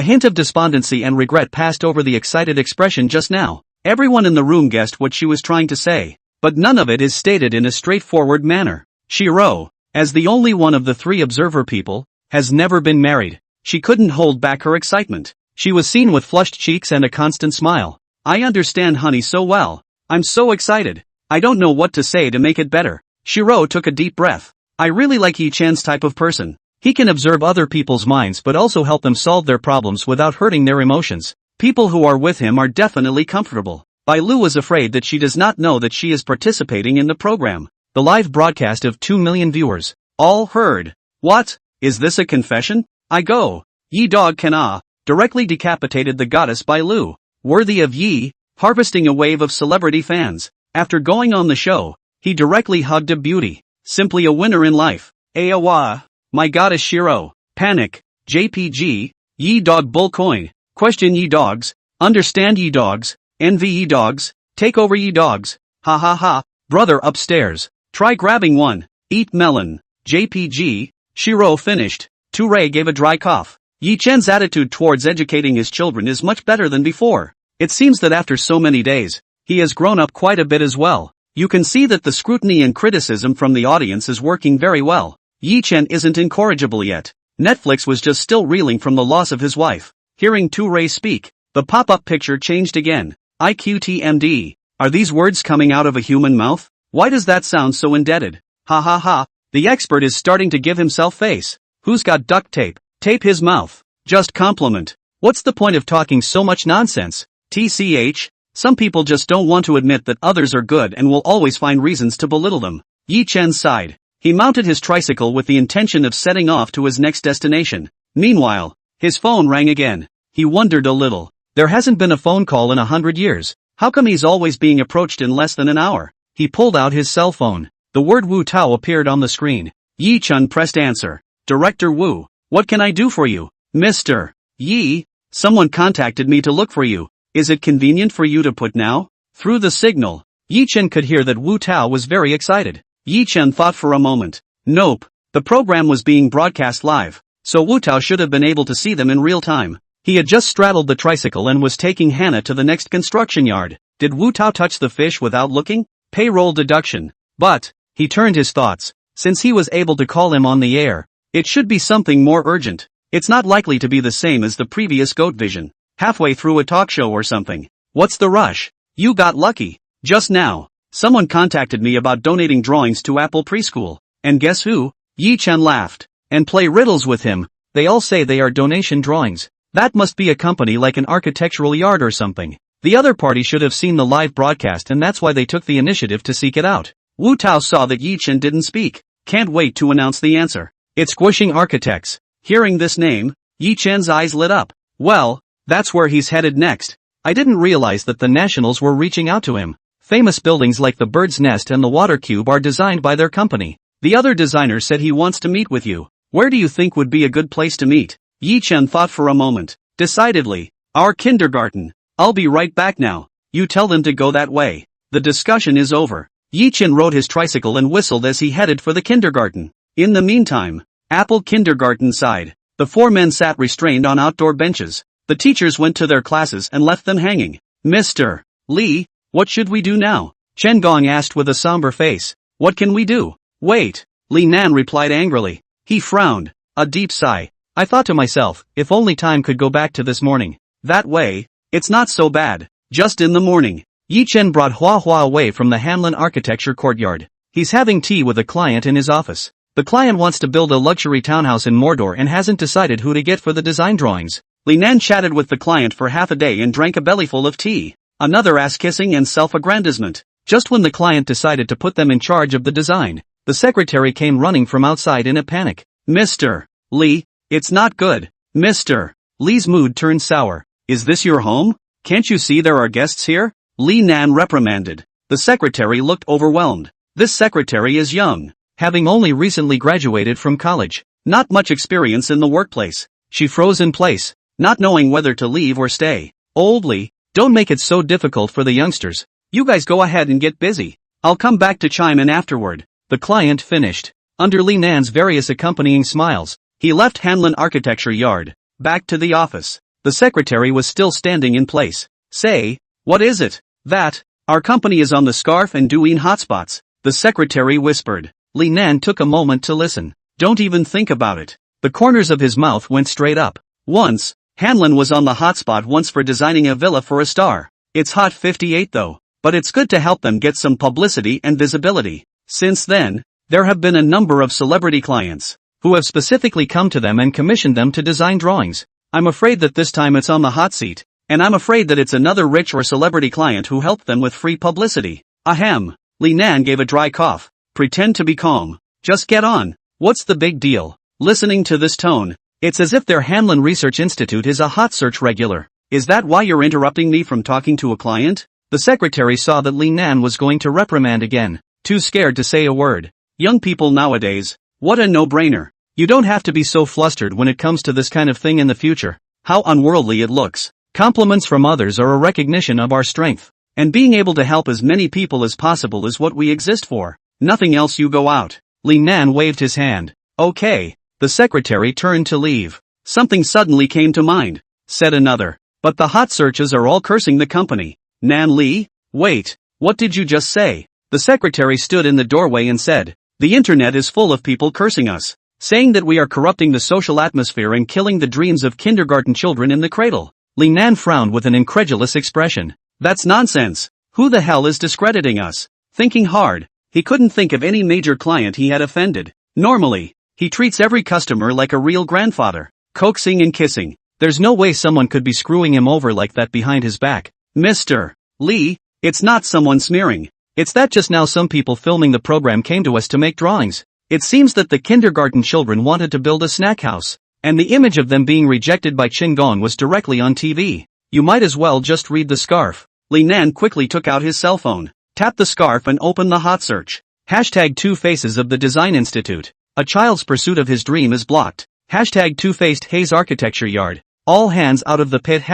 hint of despondency and regret passed over the excited expression just now. Everyone in the room guessed what she was trying to say, but none of it is stated in a straightforward manner. Shiro, as the only one of the three observer people, has never been married. She couldn't hold back her excitement. She was seen with flushed cheeks and a constant smile. I understand honey so well. I'm so excited. I don't know what to say to make it better. Shiro took a deep breath. I really like Yi Chan's type of person. He can observe other people's minds but also help them solve their problems without hurting their emotions. People who are with him are definitely comfortable. Bai Lu was afraid that she does not know that she is participating in the program. The live broadcast of 2 million viewers all heard. What? Is this a confession? I go. Yi Dog Kana directly decapitated the goddess Bai Lu. Worthy of Yi, harvesting a wave of celebrity fans. After going on the show, he directly hugged a beauty. Simply a winner in life. Awa. My goddess Shiro. Panic. JPG. Yi Dog Bull Coin. Question Yi Dogs. Understand Yi Dogs. Envy Yi Dogs. Take over Yi Dogs. Ha ha ha. Brother upstairs. Try grabbing one. Eat melon. JPG. Shiro finished. Ture gave a dry cough. Yi Chen's attitude towards educating his children is much better than before. It seems that after so many days, he has grown up quite a bit as well. You can see that the scrutiny and criticism from the audience is working very well. Yi Chen isn't incorrigible yet. Netflix was just still reeling from the loss of his wife. Hearing Ture speak, the pop-up picture changed again. IQTMD. Are these words coming out of a human mouth? Why does that sound so indebted? Ha ha ha. The expert is starting to give himself face. Who's got duct tape? Tape his mouth. Just compliment. What's the point of talking so much nonsense? TCH. Some people just don't want to admit that others are good and will always find reasons to belittle them. Yi Chen sighed. He mounted his tricycle with the intention of setting off to his next destination. Meanwhile, his phone rang again. He wondered a little. There hasn't been a phone call in 100 years. How come he's always being approached in less than an hour? He pulled out his cell phone. The word Wu Tao appeared on the screen. Yi Chen pressed answer. Director Wu, what can I do for you? Mr. Yi, someone contacted me to look for you. Is it convenient for you to put now? Through the signal, Yi Chen could hear that Wu Tao was very excited. Yi Chen thought for a moment. Nope. The program was being broadcast live, so Wu Tao should have been able to see them in real time. He had just straddled the tricycle and was taking Hannah to the next construction yard. Did Wu Tao touch the fish without looking? Payroll deduction. But, he turned his thoughts. Since he was able to call him on the air, it should be something more urgent. It's not likely to be the same as the previous Goat Vision. Halfway through a talk show or something. What's the rush? You got lucky. Just now, someone contacted me about donating drawings to Apple Preschool. And guess who? Yi Chen laughed. And play riddles with him. They all say they are donation drawings. That must be a company like an architectural yard or something. The other party should have seen the live broadcast and that's why they took the initiative to seek it out. Wu Tao saw that Yi Chen didn't speak. Can't wait to announce the answer. It's Squishing Architects. Hearing this name, Yi Chen's eyes lit up. Well, that's where he's headed next. I didn't realize that the nationals were reaching out to him. Famous buildings like the Bird's Nest and the Water Cube are designed by their company. The other designer said he wants to meet with you. Where do you think would be a good place to meet? Yi Chen thought for a moment. Decidedly, our kindergarten. I'll be right back now. You tell them to go that way. The discussion is over. Yi Chen rode his tricycle and whistled as he headed for the kindergarten. In the meantime, Apple Kindergarten side. The four men sat restrained on outdoor benches. The teachers went to their classes and left them hanging. Mr. Lee, what should we do now? Chen Gong asked with a somber face. What can we do? Wait, Li Nan replied angrily. He frowned. A deep sigh. I thought to myself, if only time could go back to this morning. That way, it's not so bad. Just in the morning, Yi Chen brought Hua Hua away from the Hanlin architecture courtyard. He's having tea with a client in his office. The client wants to build a luxury townhouse in Mordor and hasn't decided who to get for the design drawings. Li Nan chatted with the client for half a day and drank a bellyful of tea. Another ass-kissing and self-aggrandizement. Just when the client decided to put them in charge of the design, the secretary came running from outside in a panic. Mr. Li, it's not good. Mr. Li's mood turned sour. Is this your home? Can't you see there are guests here? Li Nan reprimanded. The secretary looked overwhelmed. This secretary is young, having only recently graduated from college. Not much experience in the workplace. She froze in place, not knowing whether to leave or stay. Old Li, don't make it so difficult for the youngsters. You guys go ahead and get busy. I'll come back to chime in afterward. The client finished. Under Li Nan's various accompanying smiles, he left Hanlin Architecture Yard, back to the office. The secretary was still standing in place. Say, what is it? That, our company is on the Scarf and Douyin hotspots, the secretary whispered. Li Nan took a moment to listen. Don't even think about it. The corners of his mouth went straight up. Once, Hanlin was on the hotspot once for designing a villa for a star. It's hot 58 though, but it's good to help them get some publicity and visibility. Since then, there have been a number of celebrity clients who have specifically come to them and commissioned them to design drawings. I'm afraid that this time it's on the hot seat, and I'm afraid that it's another rich or celebrity client who helped them with free publicity. Ahem. Li Nan gave a dry cough. Pretend to be calm. Just get on. What's the big deal? Listening to this tone, it's as if their Hanlin Research Institute is a hot search regular. Is that why you're interrupting me from talking to a client? The secretary saw that Li Nan was going to reprimand again. Too scared to say a word. Young people nowadays, what a no-brainer. You don't have to be so flustered when it comes to this kind of thing in the future. How unworldly it looks. Compliments from others are a recognition of our strength. And being able to help as many people as possible is what we exist for. Nothing else. You go out. Li Nan waved his hand. Okay. The secretary turned to leave. Something suddenly came to mind, said another. But the hot searches are all cursing the company. Nan Li? Wait, what did you just say? The secretary stood in the doorway and said, the internet is full of people cursing us, saying that we are corrupting the social atmosphere and killing the dreams of kindergarten children in the cradle. Li Nan frowned with an incredulous expression. That's nonsense. Who the hell is discrediting us? Thinking hard, he couldn't think of any major client he had offended. Normally, he treats every customer like a real grandfather, coaxing and kissing. There's no way someone could be screwing him over like that behind his back. Mr. Li, it's not someone smearing. It's that just now some people filming the program came to us to make drawings. It seems that the kindergarten children wanted to build a snack house, and the image of them being rejected by Chen Gong was directly on TV. You might as well just read the scarf. Li Nan quickly took out his cell phone, tapped the scarf and opened the hot search. Hashtag Two Faces of the Design Institute. A child's pursuit of his dream is blocked. Hashtag Two-Faced Haze Architecture Yard. All hands out of the pit.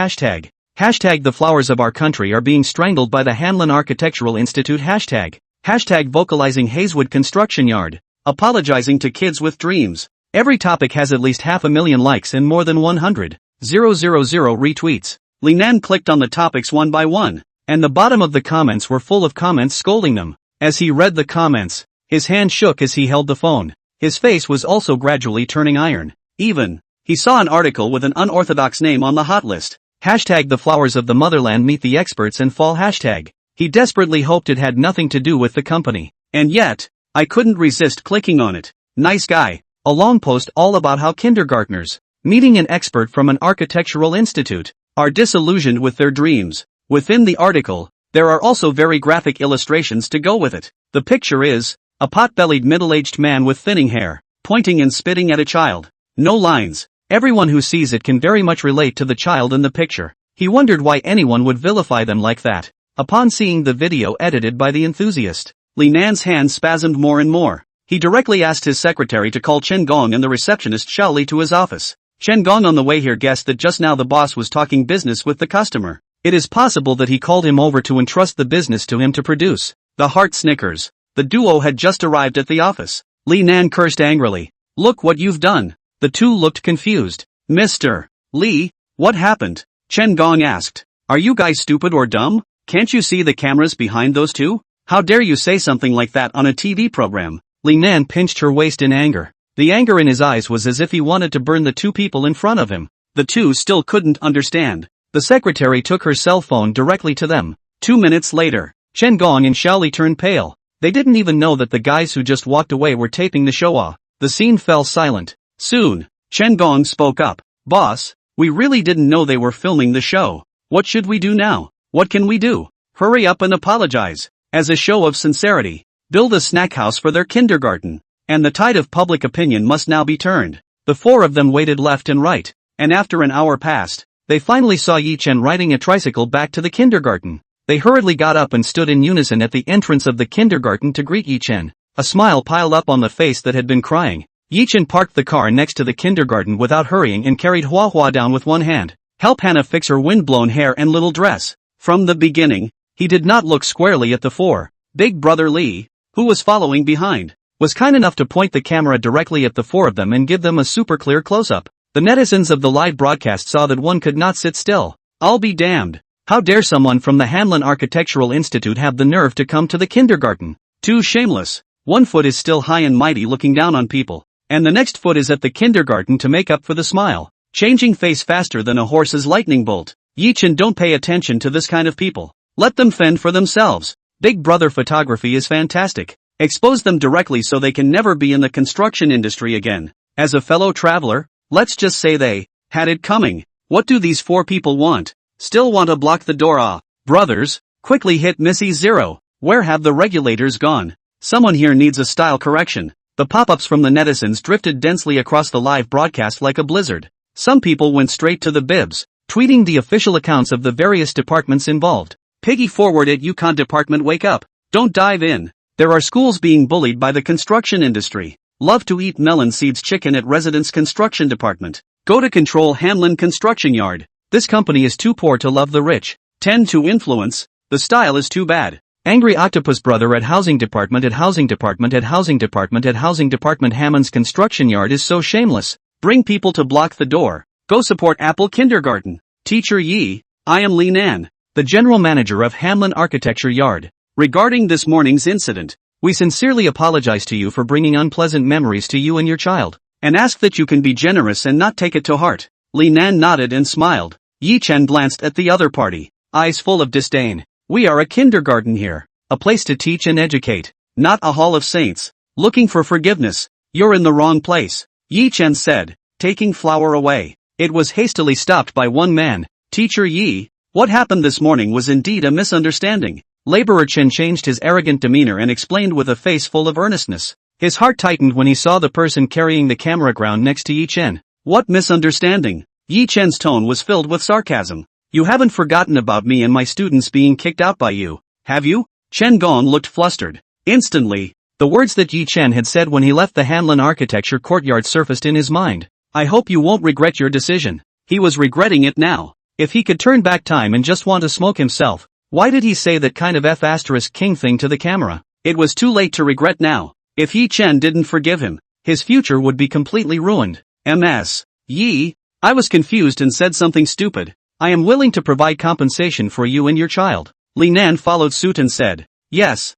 Hashtag The flowers of our country are being strangled by the Hanlin Architectural Institute. Hashtag Vocalizing Hazewood Construction Yard. Apologizing to kids with dreams. Every topic has at least 500,000 likes and more than 100,000 retweets. Li Nan clicked on the topics one by one, and the bottom of the comments were full of comments scolding them. As he read the comments, his hand shook as he held the phone. His face was also gradually turning iron. Even, he saw an article with an unorthodox name on the hot list. Hashtag The Flowers of the Motherland Meet the Experts and Fall. Hashtag. He desperately hoped it had nothing to do with the company. And yet, I couldn't resist clicking on it. Nice guy. A long post all about how kindergartners, meeting an expert from an architectural institute, are disillusioned with their dreams. Within the article, there are also very graphic illustrations to go with it. The picture is a pot-bellied middle-aged man with thinning hair, pointing and spitting at a child. No lines. Everyone who sees it can very much relate to the child in the picture. He wondered why anyone would vilify them like that. Upon seeing the video edited by the enthusiast, Li Nan's hand spasmed more and more. He directly asked his secretary to call Chen Gong and the receptionist Xiao Li to his office. Chen Gong on the way here guessed that just now the boss was talking business with the customer. It is possible that he called him over to entrust the business to him to produce. The heart snickers. The duo had just arrived at the office. Li Nan cursed angrily. Look what you've done. The two looked confused. Mr. Li, what happened? Chen Gong asked. Are you guys stupid or dumb? Can't you see the cameras behind those two? How dare you say something like that on a TV program? Li Nan pinched her waist in anger. The anger in his eyes was as if he wanted to burn the two people in front of him. The two still couldn't understand. The secretary took her cell phone directly to them. 2 minutes later, Chen Gong and Xiaoli turned pale. They didn't even know that the guys who just walked away were taping the show. The scene fell silent. Soon, Chen Gong spoke up. Boss, we really didn't know they were filming the show. What should we do now? What can we do? Hurry up and apologize. As a show of sincerity, build a snack house for their kindergarten. And the tide of public opinion must now be turned. The four of them waited left and right, and after an hour passed, they finally saw Yi Chen riding a tricycle back to the kindergarten. They hurriedly got up and stood in unison at the entrance of the kindergarten to greet Yi Chen. A smile piled up on the face that had been crying. Yi Chen parked the car next to the kindergarten without hurrying and carried Hua Hua down with one hand. Help Hannah fix her windblown hair and little dress. From the beginning, he did not look squarely at the four. Big brother Li, who was following behind, was kind enough to point the camera directly at the four of them and give them a super clear close-up. The netizens of the live broadcast saw that one could not sit still. I'll be damned. How dare someone from the Hanlin Architectural Institute have the nerve to come to the kindergarten? Too shameless. One foot is still high and mighty looking down on people, and the next foot is at the kindergarten to make up for the smile. Changing face faster than a horse's lightning bolt. Yi Chen, don't pay attention to this kind of people. Let them fend for themselves. Big brother photography is fantastic. Expose them directly so they can never be in the construction industry again. As a fellow traveler, let's just say they had it coming. What do these four people want? Still want to block the door? Brothers, quickly hit Missy Zero. Where have the regulators gone? Someone here needs a style correction. The pop-ups from the netizens drifted densely across the live broadcast like a blizzard. Some people went straight to the bibs, tweeting the official accounts of the various departments involved. Piggy forward at Yukon Department, wake up. Don't dive in. There are schools being bullied by the construction industry. Love to eat melon seeds chicken at Residence Construction Department. Go to Control Hanlin Construction Yard. This company is too poor to love the rich. Tend to influence. The style is too bad. Angry Octopus Brother at Housing Department at Housing Department at Housing Department at Housing Department. Hammond's Construction Yard is so shameless. Bring people to block the door. Go support Apple Kindergarten. Teacher Yi, I am Li Nan, the General Manager of Hanlin Architecture Yard. Regarding this morning's incident, we sincerely apologize to you for bringing unpleasant memories to you and your child, and ask that you can be generous and not take it to heart. Li Nan nodded and smiled. Yi Chen glanced at the other party, eyes full of disdain. We are a kindergarten here, a place to teach and educate, not a hall of saints. Looking for forgiveness, you're in the wrong place, Yi Chen said, taking flour away. It was hastily stopped by one man. Teacher Yi, what happened this morning was indeed a misunderstanding. Laborer Chen changed his arrogant demeanor and explained with a face full of earnestness. His heart tightened when he saw the person carrying the camera ground next to Yi Chen. What misunderstanding? Yi Chen's tone was filled with sarcasm. You haven't forgotten about me and my students being kicked out by you, have you? Chen Gong looked flustered. Instantly, the words that Yi Chen had said when he left the Hanlin Architecture Courtyard surfaced in his mind. I hope you won't regret your decision. He was regretting it now. If he could turn back time and just want to smoke himself, why did he say that kind of F***king thing to the camera? It was too late to regret now. If Yi Chen didn't forgive him, his future would be completely ruined. Ms. Yi, I was confused and said something stupid. I am willing to provide compensation for you and your child. Li Nan followed suit and said, yes,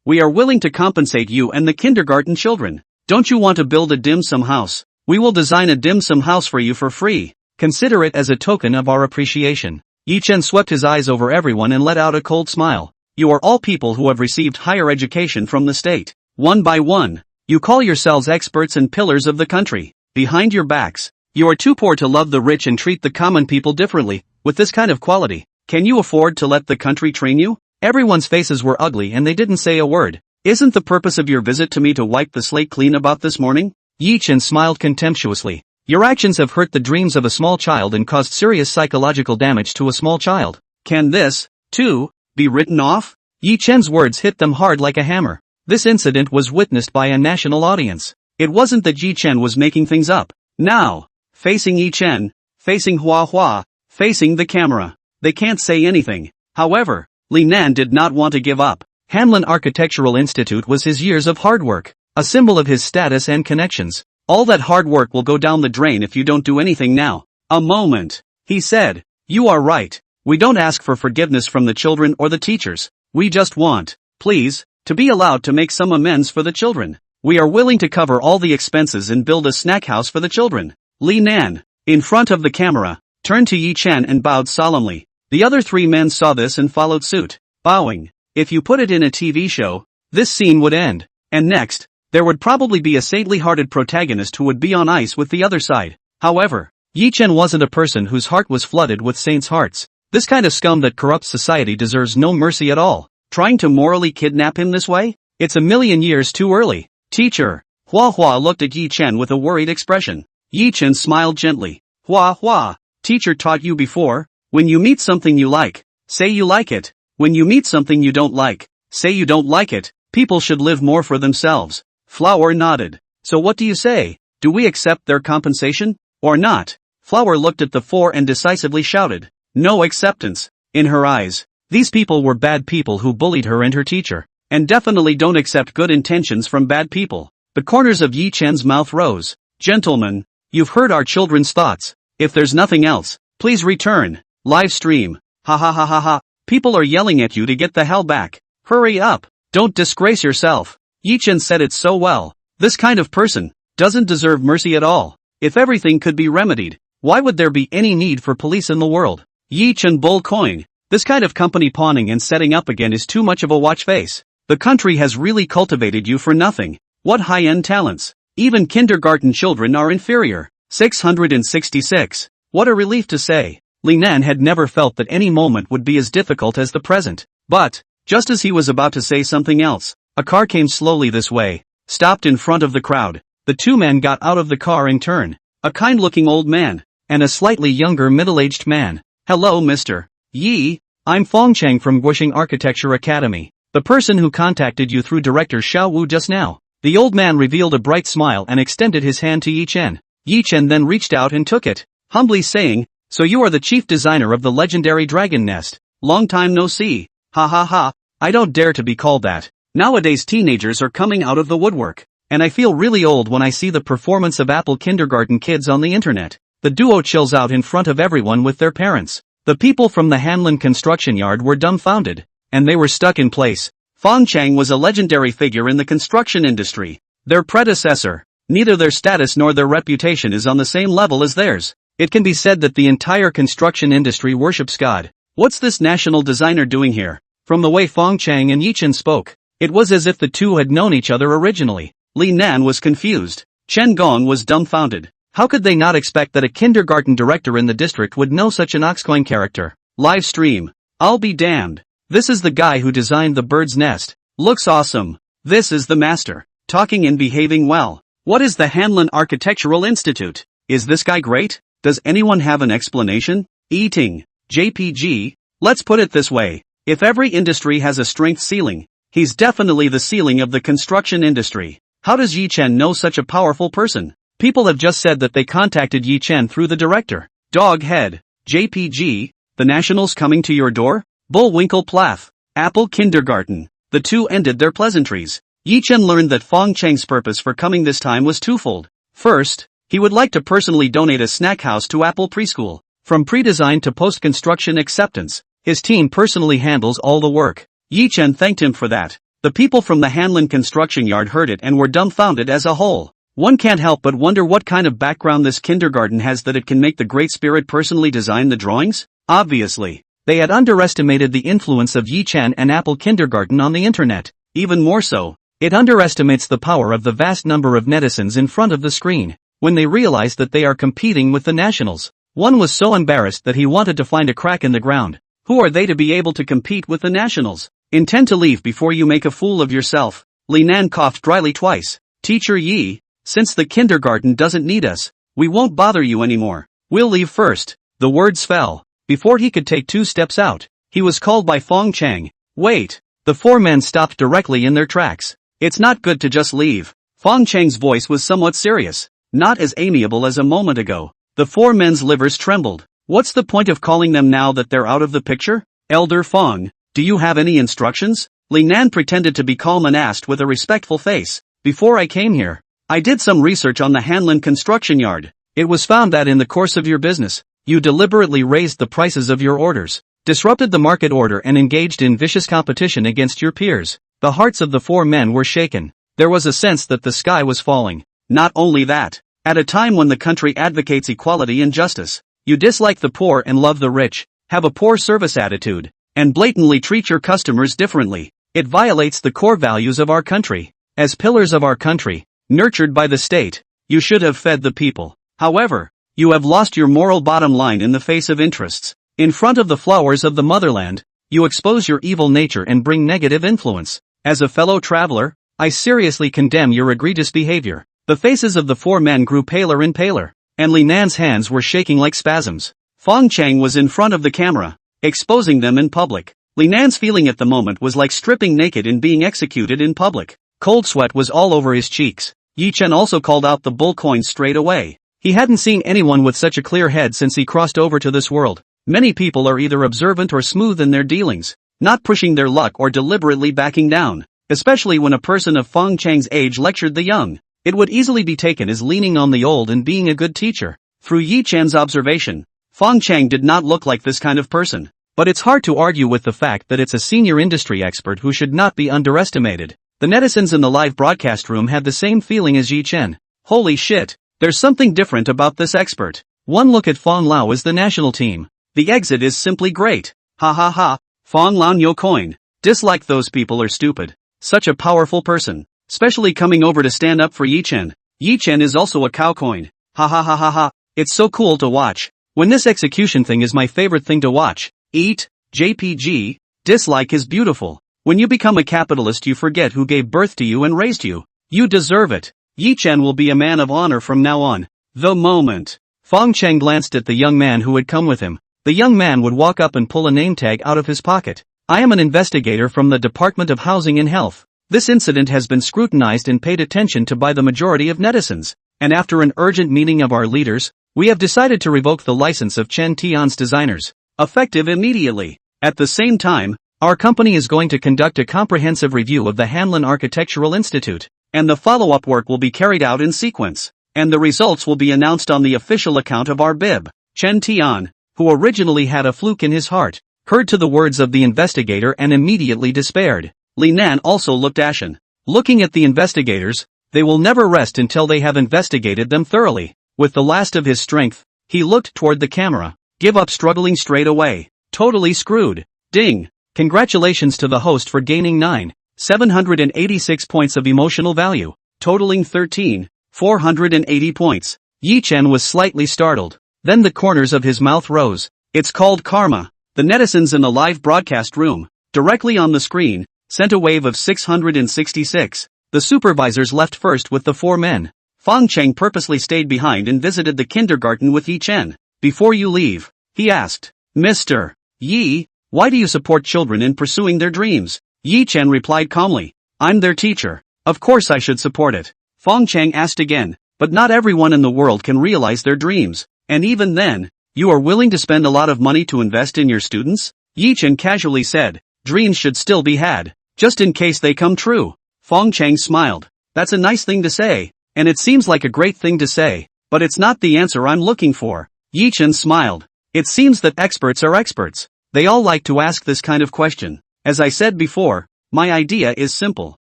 we are willing to compensate you and the kindergarten children. Don't you want to build a dim sum house? We will design a dim sum house for you for free. Consider it as a token of our appreciation. Yi Chen swept his eyes over everyone and let out a cold smile. You are all people who have received higher education from the state. One by one, you call yourselves experts and pillars of the country. Behind your backs, you are too poor to love the rich and treat the common people differently. With this kind of quality, can you afford to let the country train you? Everyone's faces were ugly and they didn't say a word. Isn't the purpose of your visit to me to wipe the slate clean about this morning? Yi Chen smiled contemptuously. Your actions have hurt the dreams of a small child and caused serious psychological damage to a small child. Can this, too, be written off? Yi Chen's words hit them hard like a hammer. This incident was witnessed by a national audience. It wasn't that Yi Chen was making things up. Now, facing Yi Chen, facing Hua Hua, facing the camera, they can't say anything. However, Li Nan did not want to give up. Hanlin Architectural Institute was his years of hard work, a symbol of his status and connections. All that hard work will go down the drain if you don't do anything now. A moment, he said. You are right. We don't ask for forgiveness from the children or the teachers. We just want, please, to be allowed to make some amends for the children. We are willing to cover all the expenses and build a snack house for the children. Li Nan, in front of the camera, turned to Yi Chen and bowed solemnly. The other three men saw this and followed suit, bowing. If you put it in a TV show, this scene would end. And next, there would probably be a saintly-hearted protagonist who would be on ice with the other side. However, Yi Chen wasn't a person whose heart was flooded with saints' hearts. This kind of scum that corrupts society deserves no mercy at all. Trying to morally kidnap him this way? It's a million years too early. Teacher. Hua Hua looked at Yi Chen with a worried expression. Yi Chen smiled gently. Hua Hua, teacher taught you before, when you meet something you like, say you like it. When you meet something you don't like, say you don't like it. People should live more for themselves. Flower nodded. So what do you say? Do we accept their compensation? Or not? Flower looked at the four and decisively shouted. No acceptance. In her eyes, these people were bad people who bullied her and her teacher, and definitely don't accept good intentions from bad people. The corners of Yi Chen's mouth rose. Gentlemen, you've heard our children's thoughts. If there's nothing else, please return. Live stream. Ha ha ha ha ha. People are yelling at you to get the hell back. Hurry up. Don't disgrace yourself. Yi Chen said it so well. This kind of person doesn't deserve mercy at all. If everything could be remedied, why would there be any need for police in the world? Yi Chen bull coin. This kind of company pawning and setting up again is too much of a watch face. The country has really cultivated you for nothing. What high-end talents. Even kindergarten children are inferior. 666. What a relief to say. Li Nan had never felt that any moment would be as difficult as the present. But, just as he was about to say something else, a car came slowly this way, stopped in front of the crowd. The two men got out of the car in turn. A kind-looking old man, and a slightly younger middle-aged man. Hello Mr. Yi, I'm Fong Cheng from Guisheng Architecture Academy, the person who contacted you through director Xiao Wu just now. The old man revealed a bright smile and extended his hand to Yi Chen. Yi Chen then reached out and took it, humbly saying, so you are the chief designer of the legendary dragon nest. Long time no see. Ha ha ha, I don't dare to be called that. Nowadays teenagers are coming out of the woodwork, and I feel really old when I see the performance of Apple kindergarten kids on the internet. The duo chills out in front of everyone with their parents. The people from the Hanlin construction yard were dumbfounded, and they were stuck in place. Fong Chang was a legendary figure in the construction industry. Their predecessor, neither their status nor their reputation is on the same level as theirs. It can be said that the entire construction industry worships God. What's this national designer doing here? From the way Fong Chang and Yi Chen spoke, it was as if the two had known each other originally. Li Nan was confused. Chen Gong was dumbfounded. How could they not expect that a kindergarten director in the district would know such an oxcoin character? Live stream. I'll be damned. This is the guy who designed the bird's nest. Looks awesome. This is the master. Talking and behaving well. What is the Hanlin Architectural Institute? Is this guy great? Does anyone have an explanation? Eating. JPG. Let's put it this way. If every industry has a strength ceiling, he's definitely the ceiling of the construction industry. How does Yi Chen know such a powerful person? People have just said that they contacted Yi Chen through the director. Dog head. JPG. The nationals coming to your door? Bullwinkle Plath. Apple kindergarten. The two ended their pleasantries. Yi Chen learned that Fong Cheng's purpose for coming this time was twofold. First, he would like to personally donate a snack house to Apple preschool. From pre-design to post-construction acceptance, his team personally handles all the work. Yi Chen thanked him for that. The people from the Hanlin construction yard heard it and were dumbfounded as a whole. One can't help but wonder what kind of background this kindergarten has that it can make the Great Spirit personally design the drawings? Obviously, they had underestimated the influence of Yi Chen and Apple kindergarten on the internet. Even more so, it underestimates the power of the vast number of netizens in front of the screen. When they realized that they are competing with the nationals, one was so embarrassed that he wanted to find a crack in the ground. Who are they to be able to compete with the nationals? Intend to leave before you make a fool of yourself. Li Nan coughed dryly twice. Teacher Yi, since the kindergarten doesn't need us, we won't bother you anymore. We'll leave first. The words fell. Before he could take 2 steps out, he was called by Fong Chang. Wait. The 4 men stopped directly in their tracks. It's not good to just leave. Fong Chang's voice was somewhat serious, not as amiable as a moment ago. The 4 men's livers trembled. What's the point of calling them now that they're out of the picture? Elder Fong, do you have any instructions? Li Nan pretended to be calm and asked with a respectful face. Before I came here, I did some research on the Hanlin construction yard. It was found that in the course of your business, you deliberately raised the prices of your orders. disrupted the market order and engaged in vicious competition against your peers. The hearts of the four men were shaken. There was a sense that the sky was falling. Not only that, at a time when the country advocates equality and justice, you dislike the poor and love the rich, have a poor service attitude, and blatantly treat your customers differently. It violates the core values of our country. As pillars of our country, nurtured by the state, you should have fed the people. However, you have lost your moral bottom line in the face of interests. In front of the flowers of the motherland, you expose your evil nature and bring negative influence. As a fellow traveler, I seriously condemn your egregious behavior. The faces of the four men grew paler and paler, and Li Nan's hands were shaking like spasms. Fong Chang was in front of the camera, exposing them in public. Li Nan's feeling at the moment was like stripping naked and being executed in public. Cold sweat was all over his cheeks. Yi Chen also called out the bull coin straight away. He hadn't seen anyone with such a clear head since he crossed over to this world. Many people are either observant or smooth in their dealings, not pushing their luck or deliberately backing down, especially when a person of Fong Chang's age lectured the young. It would easily be taken as leaning on the old and being a good teacher. Through Yi Chen's observation, Fong Chang did not look like this kind of person. But it's hard to argue with the fact that it's a senior industry expert who should not be underestimated. The netizens in the live broadcast room had the same feeling as Yi Chen. Holy shit, there's something different about this expert. One look at Fong Lao as the national team. The exit is simply great. Ha ha ha, Fong Lao no coin. Dislike those people are stupid. Such a powerful person, especially coming over to stand up for Yi Chen. Yi Chen is also a cow coin. Ha ha ha ha ha, it's so cool to watch. When this execution thing is my favorite thing to watch. Eat, JPG, dislike is beautiful. When you become a capitalist you forget who gave birth to you and raised you. You deserve it. Yi Chen will be a man of honor from now on. The moment Fong Chang glanced at the young man who had come with him, the young man would walk up and pull a name tag out of his pocket. I am an investigator from the Department of Housing and Health. This incident has been scrutinized and paid attention to by the majority of netizens, and after an urgent meeting of our leaders, we have decided to revoke the license of Chen Tian's designers, effective immediately. At the same time, our company is going to conduct a comprehensive review of the Hanlin Architectural Institute, and the follow-up work will be carried out in sequence, and the results will be announced on the official account of our BIB. Chen Tian, who originally had a fluke in his heart, heard to the words of the investigator and immediately despaired. Li Nan also looked ashen. Looking at the investigators, they will never rest until they have investigated them thoroughly. With the last of his strength, he looked toward the camera. Give up struggling straight away. Totally screwed. Ding. Congratulations to the host for gaining 9,786 points of emotional value, totaling 13,480 points. Yi Chen was slightly startled. Then the corners of his mouth rose. It's called karma. The netizens in the live broadcast room, directly on the screen, sent a wave of 666. The supervisors left first with the four men. Fong Chang purposely stayed behind and visited the kindergarten with Yi Chen. Before you leave, he asked, Mr. Yi, why do you support children in pursuing their dreams? Yi Chen replied calmly, I'm their teacher. Of course I should support it. Fong Chang asked again, but not everyone in the world can realize their dreams. And even then, you are willing to spend a lot of money to invest in your students? Yi Chen casually said, dreams should still be had, just in case they come true. Fong Chang smiled. That's a nice thing to say, and it seems like a great thing to say, but it's not the answer I'm looking for. Yi Chen smiled. It seems that experts are experts. They all like to ask this kind of question. As I said before, my idea is simple.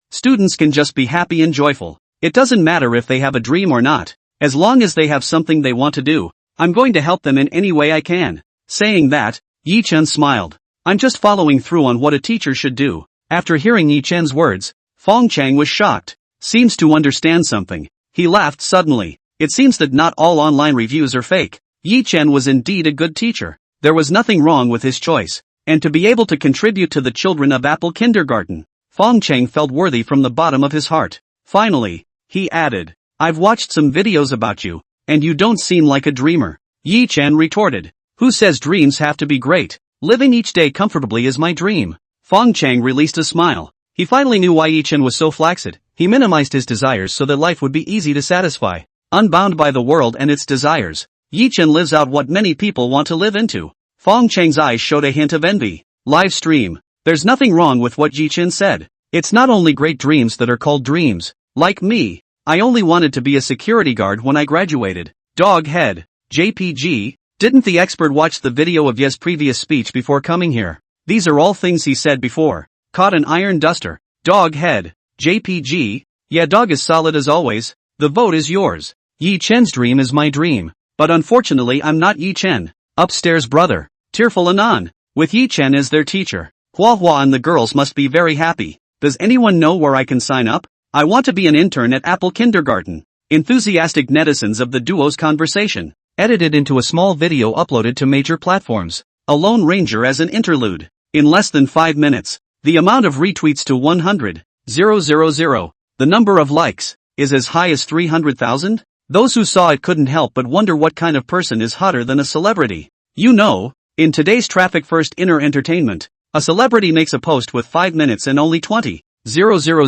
Students can just be happy and joyful. It doesn't matter if they have a dream or not. As long as they have something they want to do, I'm going to help them in any way I can. Saying that, Yi Chen smiled. I'm just following through on what a teacher should do. After hearing Yi Chen's words, Fong Chang was shocked. Seems to understand something. He laughed suddenly. It seems that not all online reviews are fake. Yi Chen was indeed a good teacher. There was nothing wrong with his choice. And to be able to contribute to the children of Apple Kindergarten, Fong Chang felt worthy from the bottom of his heart. Finally, he added, I've watched some videos about you, and you don't seem like a dreamer. Yi Chen retorted, who says dreams have to be great? Living each day comfortably is my dream. Fong Chang released a smile. He finally knew why Yi Chen was so flaccid. He minimized his desires so that life would be easy to satisfy. Unbound by the world and its desires, Yi Chen lives out what many people want to live into. Fong Chang's eyes showed a hint of envy. Live stream. There's nothing wrong with what Yi Chen said. It's not only great dreams that are called dreams. Like me, I only wanted to be a security guard when I graduated. Dog head. JPG, Didn't the expert watch the video of Ye's previous speech before coming here? These are all things he said before. Caught an iron duster. Dog head. JPG. Yeah, dog is solid as always. The vote is yours. Yi Chen's dream is my dream. But unfortunately I'm not Yi Chen. Upstairs brother. Tearful anon. With Yi Chen as their teacher. Hua Hua and the girls must be very happy. Does anyone know where I can sign up? I want to be an intern at Apple Kindergarten. Enthusiastic netizens of the duo's conversation. Edited into a small video uploaded to major platforms. A Lone Ranger as an interlude. In less than 5 minutes. The amount of retweets to 100,000. The number of likes is as high as 300,000. Those who saw it couldn't help but wonder what kind of person is hotter than a celebrity. You know, in today's traffic-first inner entertainment, a celebrity makes a post with 5 minutes and only 20,000 to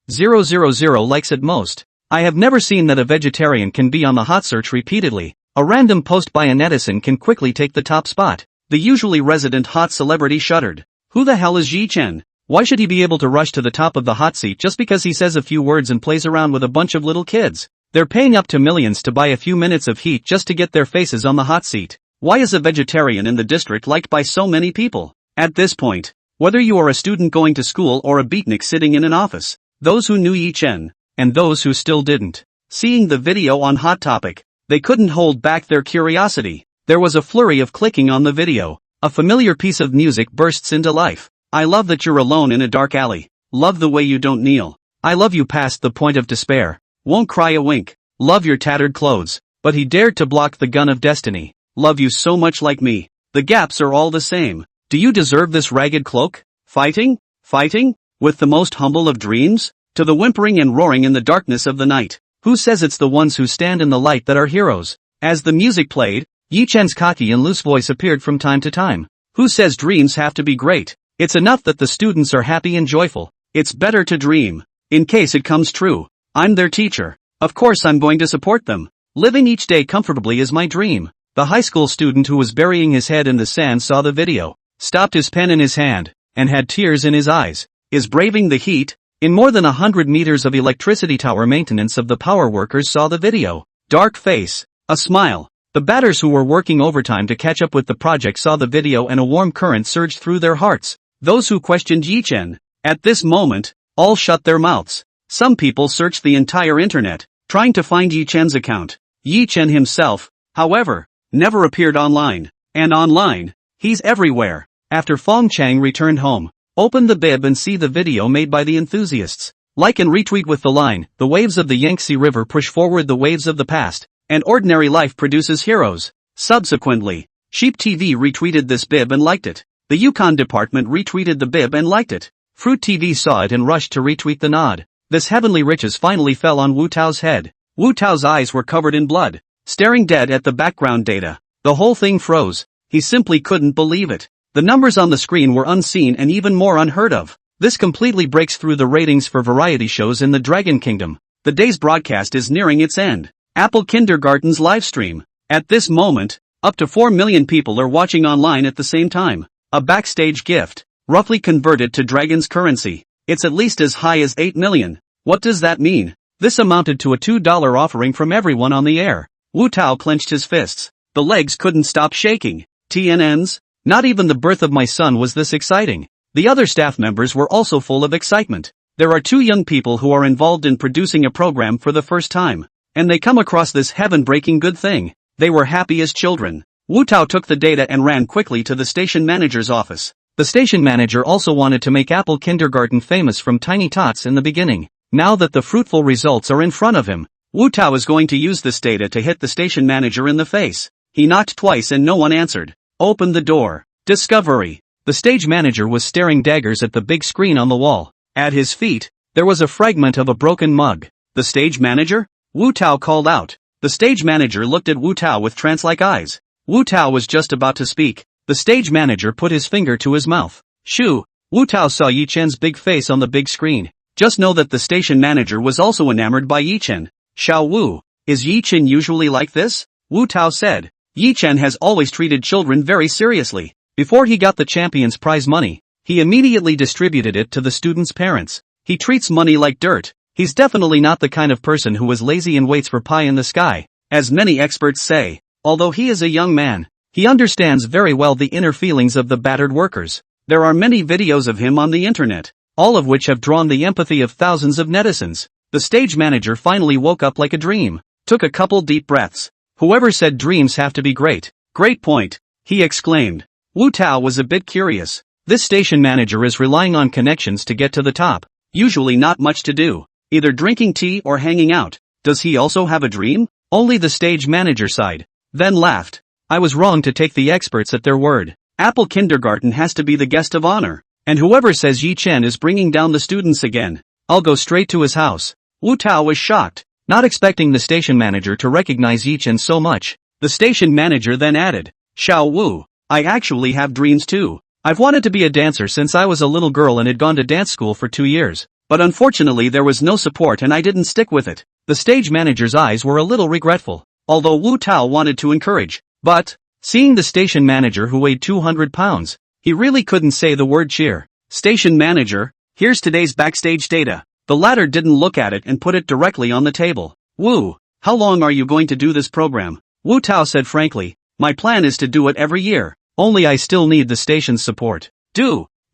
30,000 likes at most. I have never seen that a vegetarian can be on the hot search repeatedly. A random post by a netizen can quickly take the top spot. The usually resident hot celebrity shuddered. Who the hell is Yi Chen? Why should he be able to rush to the top of the hot seat just because he says a few words and plays around with a bunch of little kids? They're paying up to millions to buy a few minutes of heat just to get their faces on the hot seat. Why is a vegetarian in the district liked by so many people? At this point, whether you are a student going to school or a beatnik sitting in an office, those who knew Yi Chen, and those who still didn't, seeing the video on Hot Topic, they couldn't hold back their curiosity. There was a flurry of clicking on the video. A familiar piece of music bursts into life. I love that you're alone in a dark alley. Love the way you don't kneel. I love you past the point of despair. Won't cry a wink. Love your tattered clothes. But he dared to block the gun of destiny. Love you so much like me. The gaps are all the same. Do you deserve this ragged cloak? Fighting? Fighting? With the most humble of dreams? To the whimpering and roaring in the darkness of the night. Who says it's the ones who stand in the light that are heroes? As the music played, Yi Chen's cocky and loose voice appeared from time to time. Who says dreams have to be great? It's enough that the students are happy and joyful. It's better to dream. In case it comes true. I'm their teacher. Of course I'm going to support them. Living each day comfortably is my dream. The high school student who was burying his head in the sand saw the video, stopped his pen in his hand, and had tears in his eyes. Is braving the heat? In more than 100 meters of electricity tower maintenance of the power workers saw the video. Dark face. A smile. The batters who were working overtime to catch up with the project saw the video and a warm current surged through their hearts. Those who questioned Yi Chen, at this moment, all shut their mouths. Some people searched the entire internet, trying to find Yi Chen's account. Yi Chen himself, however, never appeared online. And online, he's everywhere. After Fong Chang returned home, open the bib and see the video made by the enthusiasts. Like and retweet with the line, the waves of the Yangtze River push forward the waves of the past, and ordinary life produces heroes. Subsequently, Sheep TV retweeted this bib and liked it. The Yukon department retweeted the bib and liked it. Fruit TV saw it and rushed to retweet the nod. This heavenly riches finally fell on Wu Tao's head. Wu Tao's eyes were covered in blood, staring dead at the background data. The whole thing froze. He simply couldn't believe it. The numbers on the screen were unseen and even more unheard of. This completely breaks through the ratings for variety shows in the Dragon Kingdom. The day's broadcast is nearing its end. Apple Kindergarten's livestream. At this moment, up to 4 million people are watching online at the same time. A backstage gift, roughly converted to Dragon's currency. It's at least as high as 8 million. What does that mean? This amounted to a $2 offering from everyone on the air. Wu Tao clenched his fists. The legs couldn't stop shaking. TNNs? Not even the birth of my son was this exciting. The other staff members were also full of excitement. There are 2 young people who are involved in producing a program for the first time. And they come across this heaven-breaking good thing. They were happy as children. Wu Tao took the data and ran quickly to the station manager's office. The station manager also wanted to make Apple Kindergarten famous from tiny tots in the beginning. Now that the fruitful results are in front of him, Wu Tao is going to use this data to hit the station manager in the face. He knocked twice and no one answered. Open the door. Discovery. The stage manager was staring daggers at the big screen on the wall. At his feet, there was a fragment of a broken mug. The stage manager? Wu Tao called out. The stage manager looked at Wu Tao with trance-like eyes. Wu Tao was just about to speak. The stage manager put his finger to his mouth. Shoo! Wu Tao saw Yi Chen's big face on the big screen. Just know that the station manager was also enamored by Yi Chen. Xiao Wu, is Yi Chen usually like this? Wu Tao said. Yi Chen has always treated children very seriously. Before he got the champion's prize money, he immediately distributed it to the students' parents. He treats money like dirt. He's definitely not the kind of person who is lazy and waits for pie in the sky, as many experts say. Although he is a young man, he understands very well the inner feelings of the battered workers. There are many videos of him on the internet, all of which have drawn the empathy of thousands of netizens. The stage manager finally woke up like a dream, took a couple deep breaths. Whoever said dreams have to be great? Great point, he exclaimed. Wu Tao was a bit curious. This station manager is relying on connections to get to the top. Usually not much to do, either drinking tea or hanging out. Does he also have a dream? Only the stage manager sighed, then laughed. I was wrong to take the experts at their word. Apple Kindergarten has to be the guest of honor. And whoever says Yi Chen is bringing down the students again, I'll go straight to his house. Wu Tao was shocked, not expecting the station manager to recognize Yi Chen so much. The station manager then added, Xiao Wu, I actually have dreams too. I've wanted to be a dancer since I was a little girl and had gone to dance school for 2 years. But unfortunately there was no support and I didn't stick with it. The stage manager's eyes were a little regretful, although Wu Tao wanted to encourage. But, seeing the station manager who weighed 200 pounds, he really couldn't say the word cheer. Station manager, here's today's backstage data. The latter didn't look at it and put it directly on the table. Wu, how long are you going to do this program? Wu Tao said frankly, my plan is to do it every year, only I still need the station's support.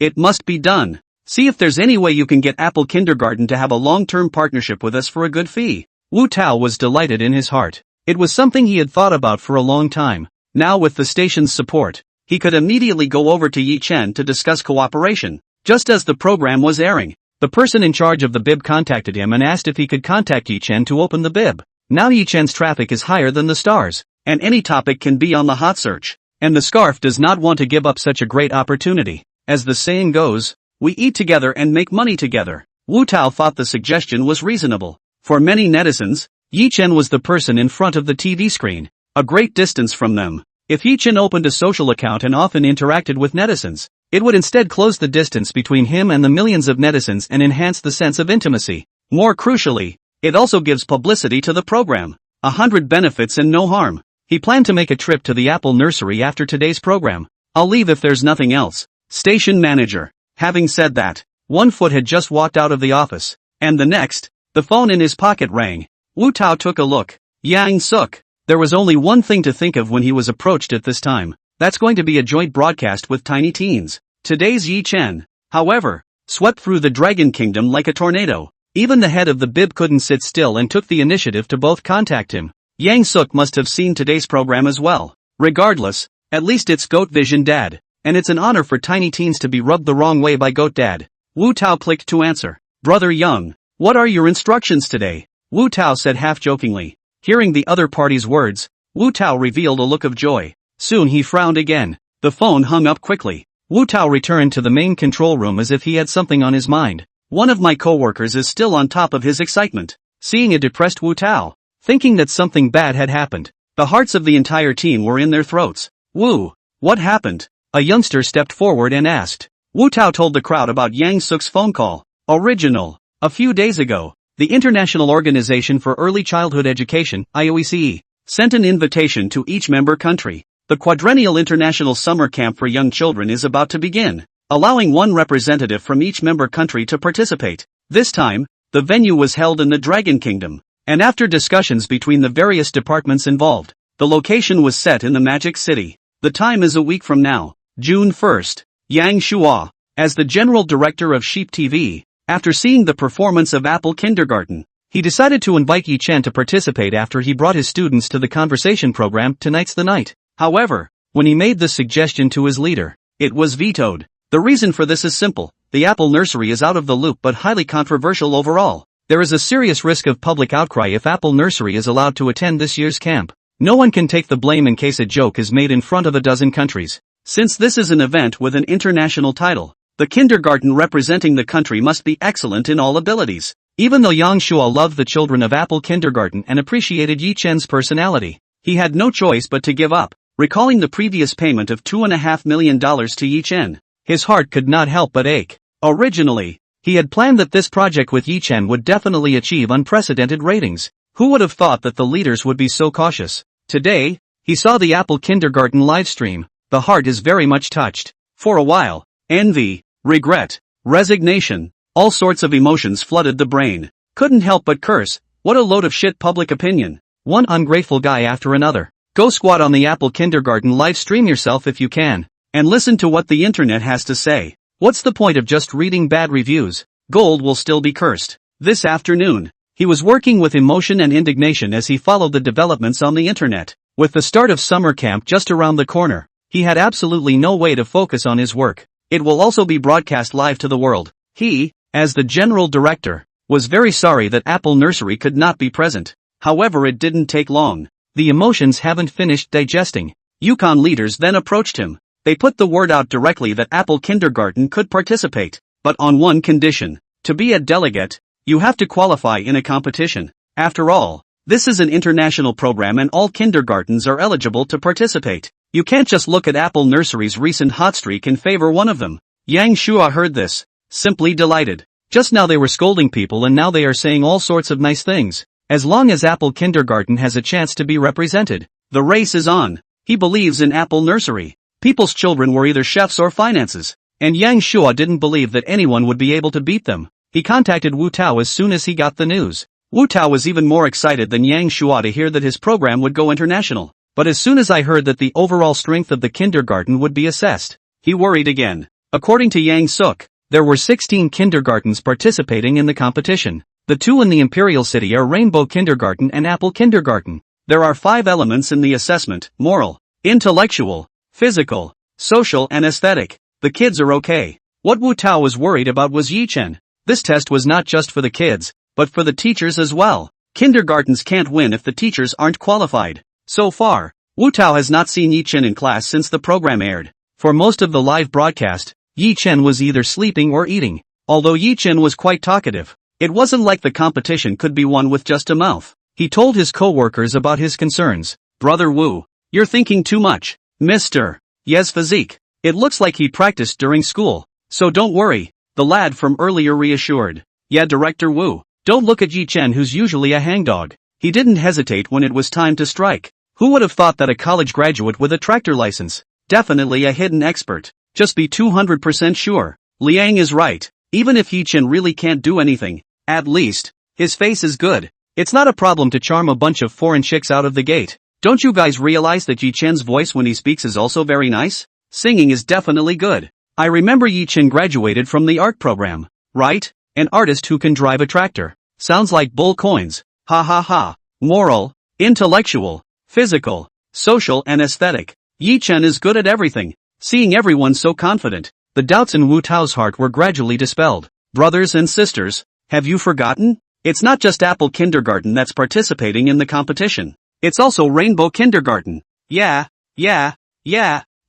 It must be done. See if there's any way you can get Apple Kindergarten to have a long-term partnership with us for a good fee. Wu Tao was delighted in his heart. It was something he had thought about for a long time. Now with the station's support, he could immediately go over to Yi Chen to discuss cooperation. Just as the program was airing, the person in charge of the bib contacted him and asked if he could contact Yi Chen to open the bib. Now Yi Chen's traffic is higher than the stars, and any topic can be on the hot search. And the scarf does not want to give up such a great opportunity. As the saying goes, we eat together and make money together. Wu Tao thought the suggestion was reasonable. For many netizens, Yi Chen was the person in front of the TV screen, a great distance from them. If Yi Chen opened a social account and often interacted with netizens, it would instead close the distance between him and the millions of netizens and enhance the sense of intimacy. More crucially, it also gives publicity to the program. 100 benefits and no harm. He planned to make a trip to the Apple Nursery after today's program. I'll leave if there's nothing else. Station manager. Having said that, one foot had just walked out of the office, and the next, the phone in his pocket rang. Wu Tao took a look. Yang Suk. There was only one thing to think of when he was approached at this time. That's going to be a joint broadcast with tiny teens. Today's Yi Chen, however, swept through the Dragon Kingdom like a tornado. Even the head of the bib couldn't sit still and took the initiative to both contact him. Yang Suk must have seen today's program as well. Regardless, at least it's Goat Vision Dad, and it's an honor for tiny teens to be rubbed the wrong way by Goat Dad. Wu Tao clicked to answer. Brother Young, what are your instructions today? Wu Tao said half-jokingly. Hearing the other party's words, Wu Tao revealed a look of joy. Soon he frowned again. The phone hung up quickly. Wu Tao returned to the main control room as if he had something on his mind. One of my coworkers is still on top of his excitement. Seeing a depressed Wu Tao, thinking that something bad had happened, the hearts of the entire team were in their throats. Wu, what happened? A youngster stepped forward and asked. Wu Tao told the crowd about Yang Suk's phone call. Original. A few days ago, the International Organization for Early Childhood Education, IOECE, sent an invitation to each member country. The quadrennial international summer camp for young children is about to begin, allowing one representative from each member country to participate. This time, the venue was held in the Dragon Kingdom, and after discussions between the various departments involved, the location was set in the Magic City. The time is a week from now, June 1st. Yang Shua, as the general director of Sheep TV, after seeing the performance of Apple Kindergarten, he decided to invite Yi Chen to participate after he brought his students to the conversation program Tonight's the Night. However, when he made this suggestion to his leader, it was vetoed. The reason for this is simple. The Apple Nursery is out of the loop but highly controversial overall. There is a serious risk of public outcry if Apple Nursery is allowed to attend this year's camp. No one can take the blame in case a joke is made in front of a dozen countries. Since this is an event with an international title, the kindergarten representing the country must be excellent in all abilities. Even though Yang Shua loved the children of Apple Kindergarten and appreciated Yi Chen's personality, he had no choice but to give up. Recalling the previous payment of $2.5 million to Yi Chen, his heart could not help but ache. Originally, he had planned that this project with Yi Chen would definitely achieve unprecedented ratings. Who would have thought that the leaders would be so cautious? Today, he saw the Apple Kindergarten livestream. The heart is very much touched. For a while, envy, regret, resignation, all sorts of emotions flooded the brain. Couldn't help but curse. What a load of shit public opinion. One ungrateful guy after another. Go squat on the Apple Kindergarten live stream yourself if you can, and listen to what the internet has to say. What's the point of just reading bad reviews? Gold will still be cursed. This afternoon, he was working with emotion and indignation as he followed the developments on the internet. With the start of summer camp just around the corner, he had absolutely no way to focus on his work. It will also be broadcast live to the world. He, as the general director, was very sorry that Apple Nursery could not be present. However, it didn't take long. The emotions haven't finished digesting. Yukon leaders then approached him. They put the word out directly that Apple Kindergarten could participate, but on one condition. To be a delegate, you have to qualify in a competition. After all, this is an international program and all kindergartens are eligible to participate. You can't just look at Apple Nursery's recent hot streak and favor one of them. Yang Shua heard this, simply delighted. Just now they were scolding people and now they are saying all sorts of nice things. As long as Apple Kindergarten has a chance to be represented, the race is on. He believes in Apple Nursery. People's children were either chefs or finances, and Yang Shua didn't believe that anyone would be able to beat them. He contacted Wu Tao as soon as he got the news. Wu Tao was even more excited than Yang Shua to hear that his program would go international. But as soon as I heard that the overall strength of the kindergarten would be assessed, he worried again. According to Yang Suk, there were 16 kindergartens participating in the competition. The two in the Imperial City are Rainbow Kindergarten and Apple Kindergarten. There are 5 elements in the assessment: moral, intellectual, physical, social and aesthetic. The kids are okay. What Wu Tao was worried about was Yichen. This test was not just for the kids, but for the teachers as well. Kindergartens can't win if the teachers aren't qualified. So far, Wu Tao has not seen Yichen in class since the program aired. For most of the live broadcast, Yichen was either sleeping or eating. Although Yichen was quite talkative, it wasn't like the competition could be won with just a mouth. He told his co-workers about his concerns. Brother Wu, you're thinking too much. Mr. Yes physique. It looks like he practiced during school. So don't worry, the lad from earlier reassured. Yeah, Director Wu, don't look at Yichen, who's usually a hangdog. He didn't hesitate when it was time to strike. Who would have thought that a college graduate with a tractor license? Definitely a hidden expert. Just be 200% sure. Liang is right. Even if Yichen really can't do anything, at least, his face is good. It's not a problem to charm a bunch of foreign chicks out of the gate. Don't you guys realize that Yichen's voice when he speaks is also very nice? Singing is definitely good. I remember Yichen graduated from the art program, right? An artist who can drive a tractor. Sounds like bull coins. Ha ha ha. Moral, intellectual, physical, social and aesthetic. Yichen is good at everything. Seeing everyone so confident, the doubts in Wu Tao's heart were gradually dispelled. Brothers and sisters, have you forgotten? It's not just Apple Kindergarten that's participating in the competition. It's also Rainbow Kindergarten. Yeah.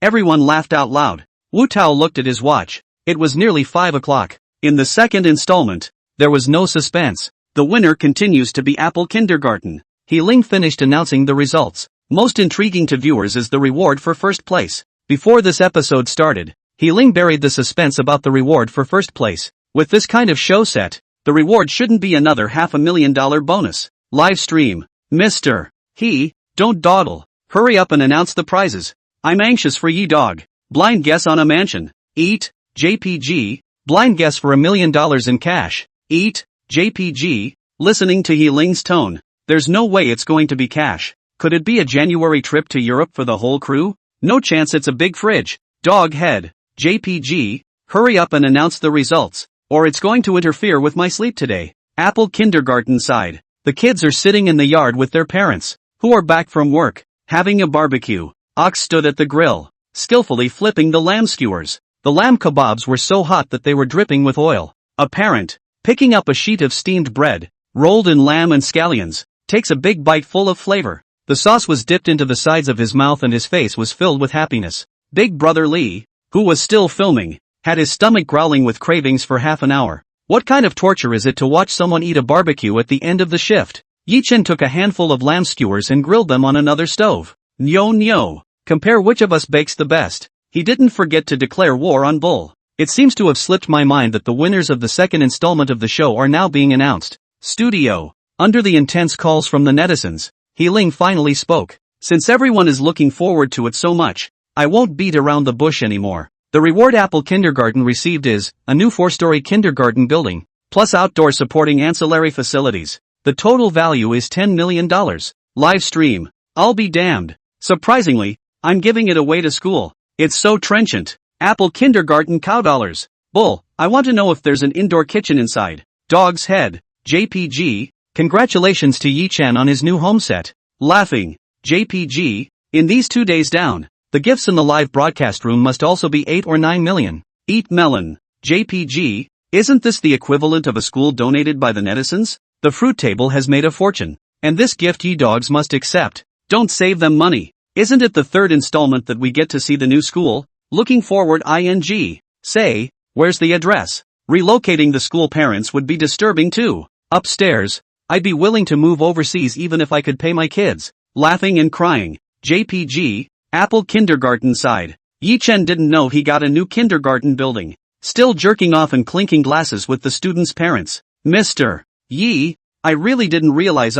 Everyone laughed out loud. Wu Tao looked at his watch. It was nearly 5 o'clock. In the second installment, there was no suspense. The winner continues to be Apple Kindergarten. He Ling finished announcing the results. Most intriguing to viewers is the reward for first place. Before this episode started, He Ling buried the suspense about the reward for first place. With this kind of show set, the reward shouldn't be another $500,000 bonus. Live stream. Mr. He, don't dawdle. Hurry up and announce the prizes. I'm anxious for ye dog. Blind guess on a mansion. Eat, JPG. Blind guess for $1 million in cash. Eat, JPG. Listening to He Ling's tone, there's no way it's going to be cash. Could it be a January trip to Europe for the whole crew? No chance, it's a big fridge. Dog head. JPG, hurry up and announce the results, or it's going to interfere with my sleep today. Apple Kindergarten side. The kids are sitting in the yard with their parents, who are back from work, having a barbecue. Ox stood at the grill, skillfully flipping the lamb skewers. The lamb kebabs were so hot that they were dripping with oil. A parent, picking up a sheet of steamed bread, rolled in lamb and scallions, takes a big bite full of flavor. The sauce was dipped into the sides of his mouth and his face was filled with happiness. Big brother Lee, who was still filming, had his stomach growling with cravings for half an hour. What kind of torture is it to watch someone eat a barbecue at the end of the shift? Yichen took a handful of lamb skewers and grilled them on another stove. Nyo. Compare which of us bakes the best. He didn't forget to declare war on Bull. It seems to have slipped my mind that the winners of the second installment of the show are now being announced. Studio. Under the intense calls from the netizens, He Ling finally spoke. Since everyone is looking forward to it so much, I won't beat around the bush anymore. The reward Apple Kindergarten received is a new 4-story kindergarten building, plus outdoor supporting ancillary facilities. The total value is $10 million. Live stream. I'll be damned. Surprisingly, I'm giving it away to school. It's so trenchant. Apple kindergarten cow dollars. Bull, I want to know if there's an indoor kitchen inside. Dog's head. JPG, congratulations to Yi-chan on his new home set. Laughing. JPG, in these 2 days down, the gifts in the live broadcast room must also be 8 or 9 million. Eat melon. JPG, isn't this the equivalent of a school donated by the netizens? The fruit table has made a fortune, and this gift ye dogs must accept. Don't save them money. Isn't it the third installment that we get to see the new school? Looking forward ing. Say, where's the address? Relocating the school parents would be disturbing too. Upstairs, I'd be willing to move overseas even if I could pay my kids. Laughing and crying. JPG, Apple kindergarten side. Yi-chen didn't know he got a new kindergarten building. Still jerking off and clinking glasses with the students' parents. Mr. Yi, I really didn't realize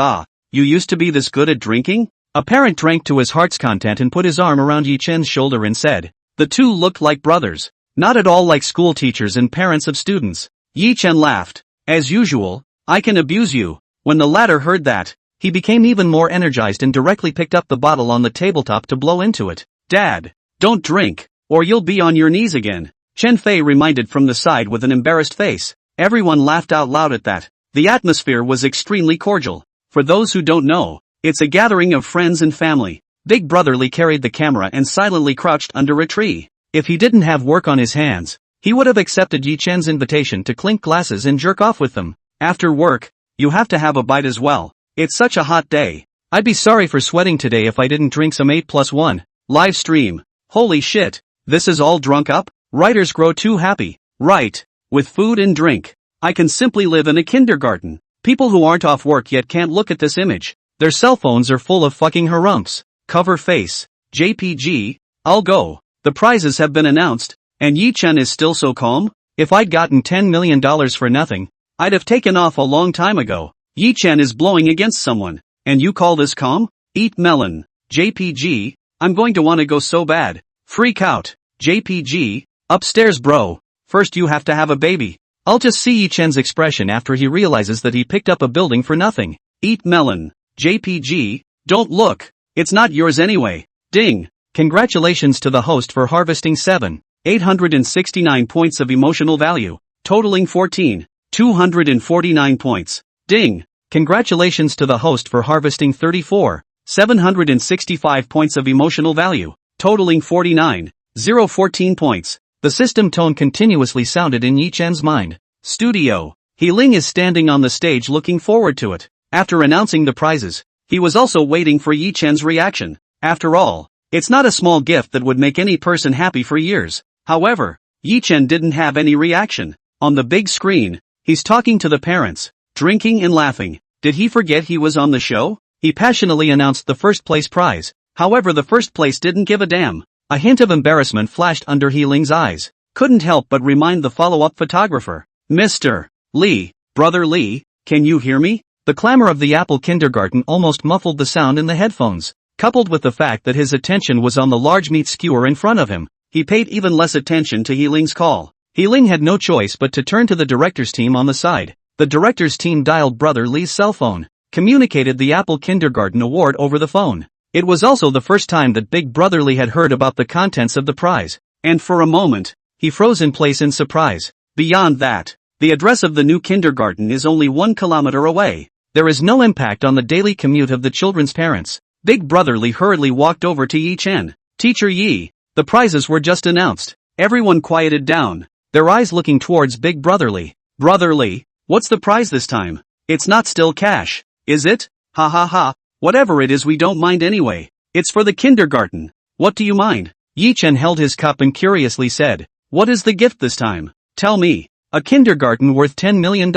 you used to be this good at drinking? A parent drank to his heart's content and put his arm around Yi-chen's shoulder and said, the two looked like brothers. Not at all like school teachers and parents of students. Yi-chen laughed. As usual, I can abuse you. When the latter heard that, he became even more energized and directly picked up the bottle on the tabletop to blow into it. Dad, don't drink, or you'll be on your knees again. Chen Fei reminded from the side with an embarrassed face. Everyone laughed out loud at that. The atmosphere was extremely cordial. For those who don't know, it's a gathering of friends and family. Big Brotherly carried the camera and silently crouched under a tree. If he didn't have work on his hands, he would have accepted Yi-chen's invitation to clink glasses and jerk off with them. After work, you have to have a bite as well. It's such a hot day. I'd be sorry for sweating today if I didn't drink some 8+1. Live stream. Holy shit. This is all drunk up? Writers grow too happy. Right. With food and drink. I can simply live in a kindergarten. People who aren't off work yet can't look at this image. Their cell phones are full of fucking harumps. Cover face. JPG, I'll go. The prizes have been announced, and Yi-chen is still so calm? If I'd gotten $10 million for nothing, I'd have taken off a long time ago. Yi-chen is blowing against someone, and you call this calm? Eat melon. JPG, I'm going to want to go so bad. Freak out. JPG, upstairs bro. First you have to have a baby. I'll just see Yi-chen's expression after he realizes that he picked up a building for nothing. Eat melon. JPG, don't look. It's not yours anyway. Ding. Congratulations to the host for harvesting 7,869 points of emotional value, totaling 14,249 points. Ding. Congratulations to the host for harvesting 34,765 points of emotional value, totaling 49,014 points. The system tone continuously sounded in Yi-chen's mind. Studio. He-ling is standing on the stage looking forward to it. After announcing the prizes, he was also waiting for Yi-chen's reaction. After all, it's not a small gift that would make any person happy for years. However, Yi-chen didn't have any reaction. On the big screen, he's talking to the parents, drinking and laughing. Did he forget he was on the show? He passionately announced the first place prize. However, the first place didn't give a damn. A hint of embarrassment flashed under He-ling's eyes. Couldn't help but remind the follow-up photographer. Mr. Lee, Brother Lee, can you hear me? The clamor of the Apple kindergarten almost muffled the sound in the headphones. Coupled with the fact that his attention was on the large meat skewer in front of him, he paid even less attention to He-ling's call. He-ling had no choice but to turn to the director's team on the side. The director's team dialed Brother Lee's cell phone, communicated the Apple Kindergarten Award over the phone. It was also the first time that Big Brother Lee had heard about the contents of the prize, and for a moment, he froze in place in surprise. Beyond that, the address of the new kindergarten is only 1 kilometer away. There is no impact on the daily commute of the children's parents. Big Brother Lee hurriedly walked over to Yi-chen. Teacher Yi, the prizes were just announced. Everyone quieted down, their eyes looking towards Big Brother Lee. Brother Lee, what's the prize this time? It's not still cash, is it? Ha ha ha, whatever it is we don't mind anyway. It's for the kindergarten. What do you mind? Yi-chen held his cup and curiously said, what is the gift this time? Tell me. A kindergarten worth $10 million.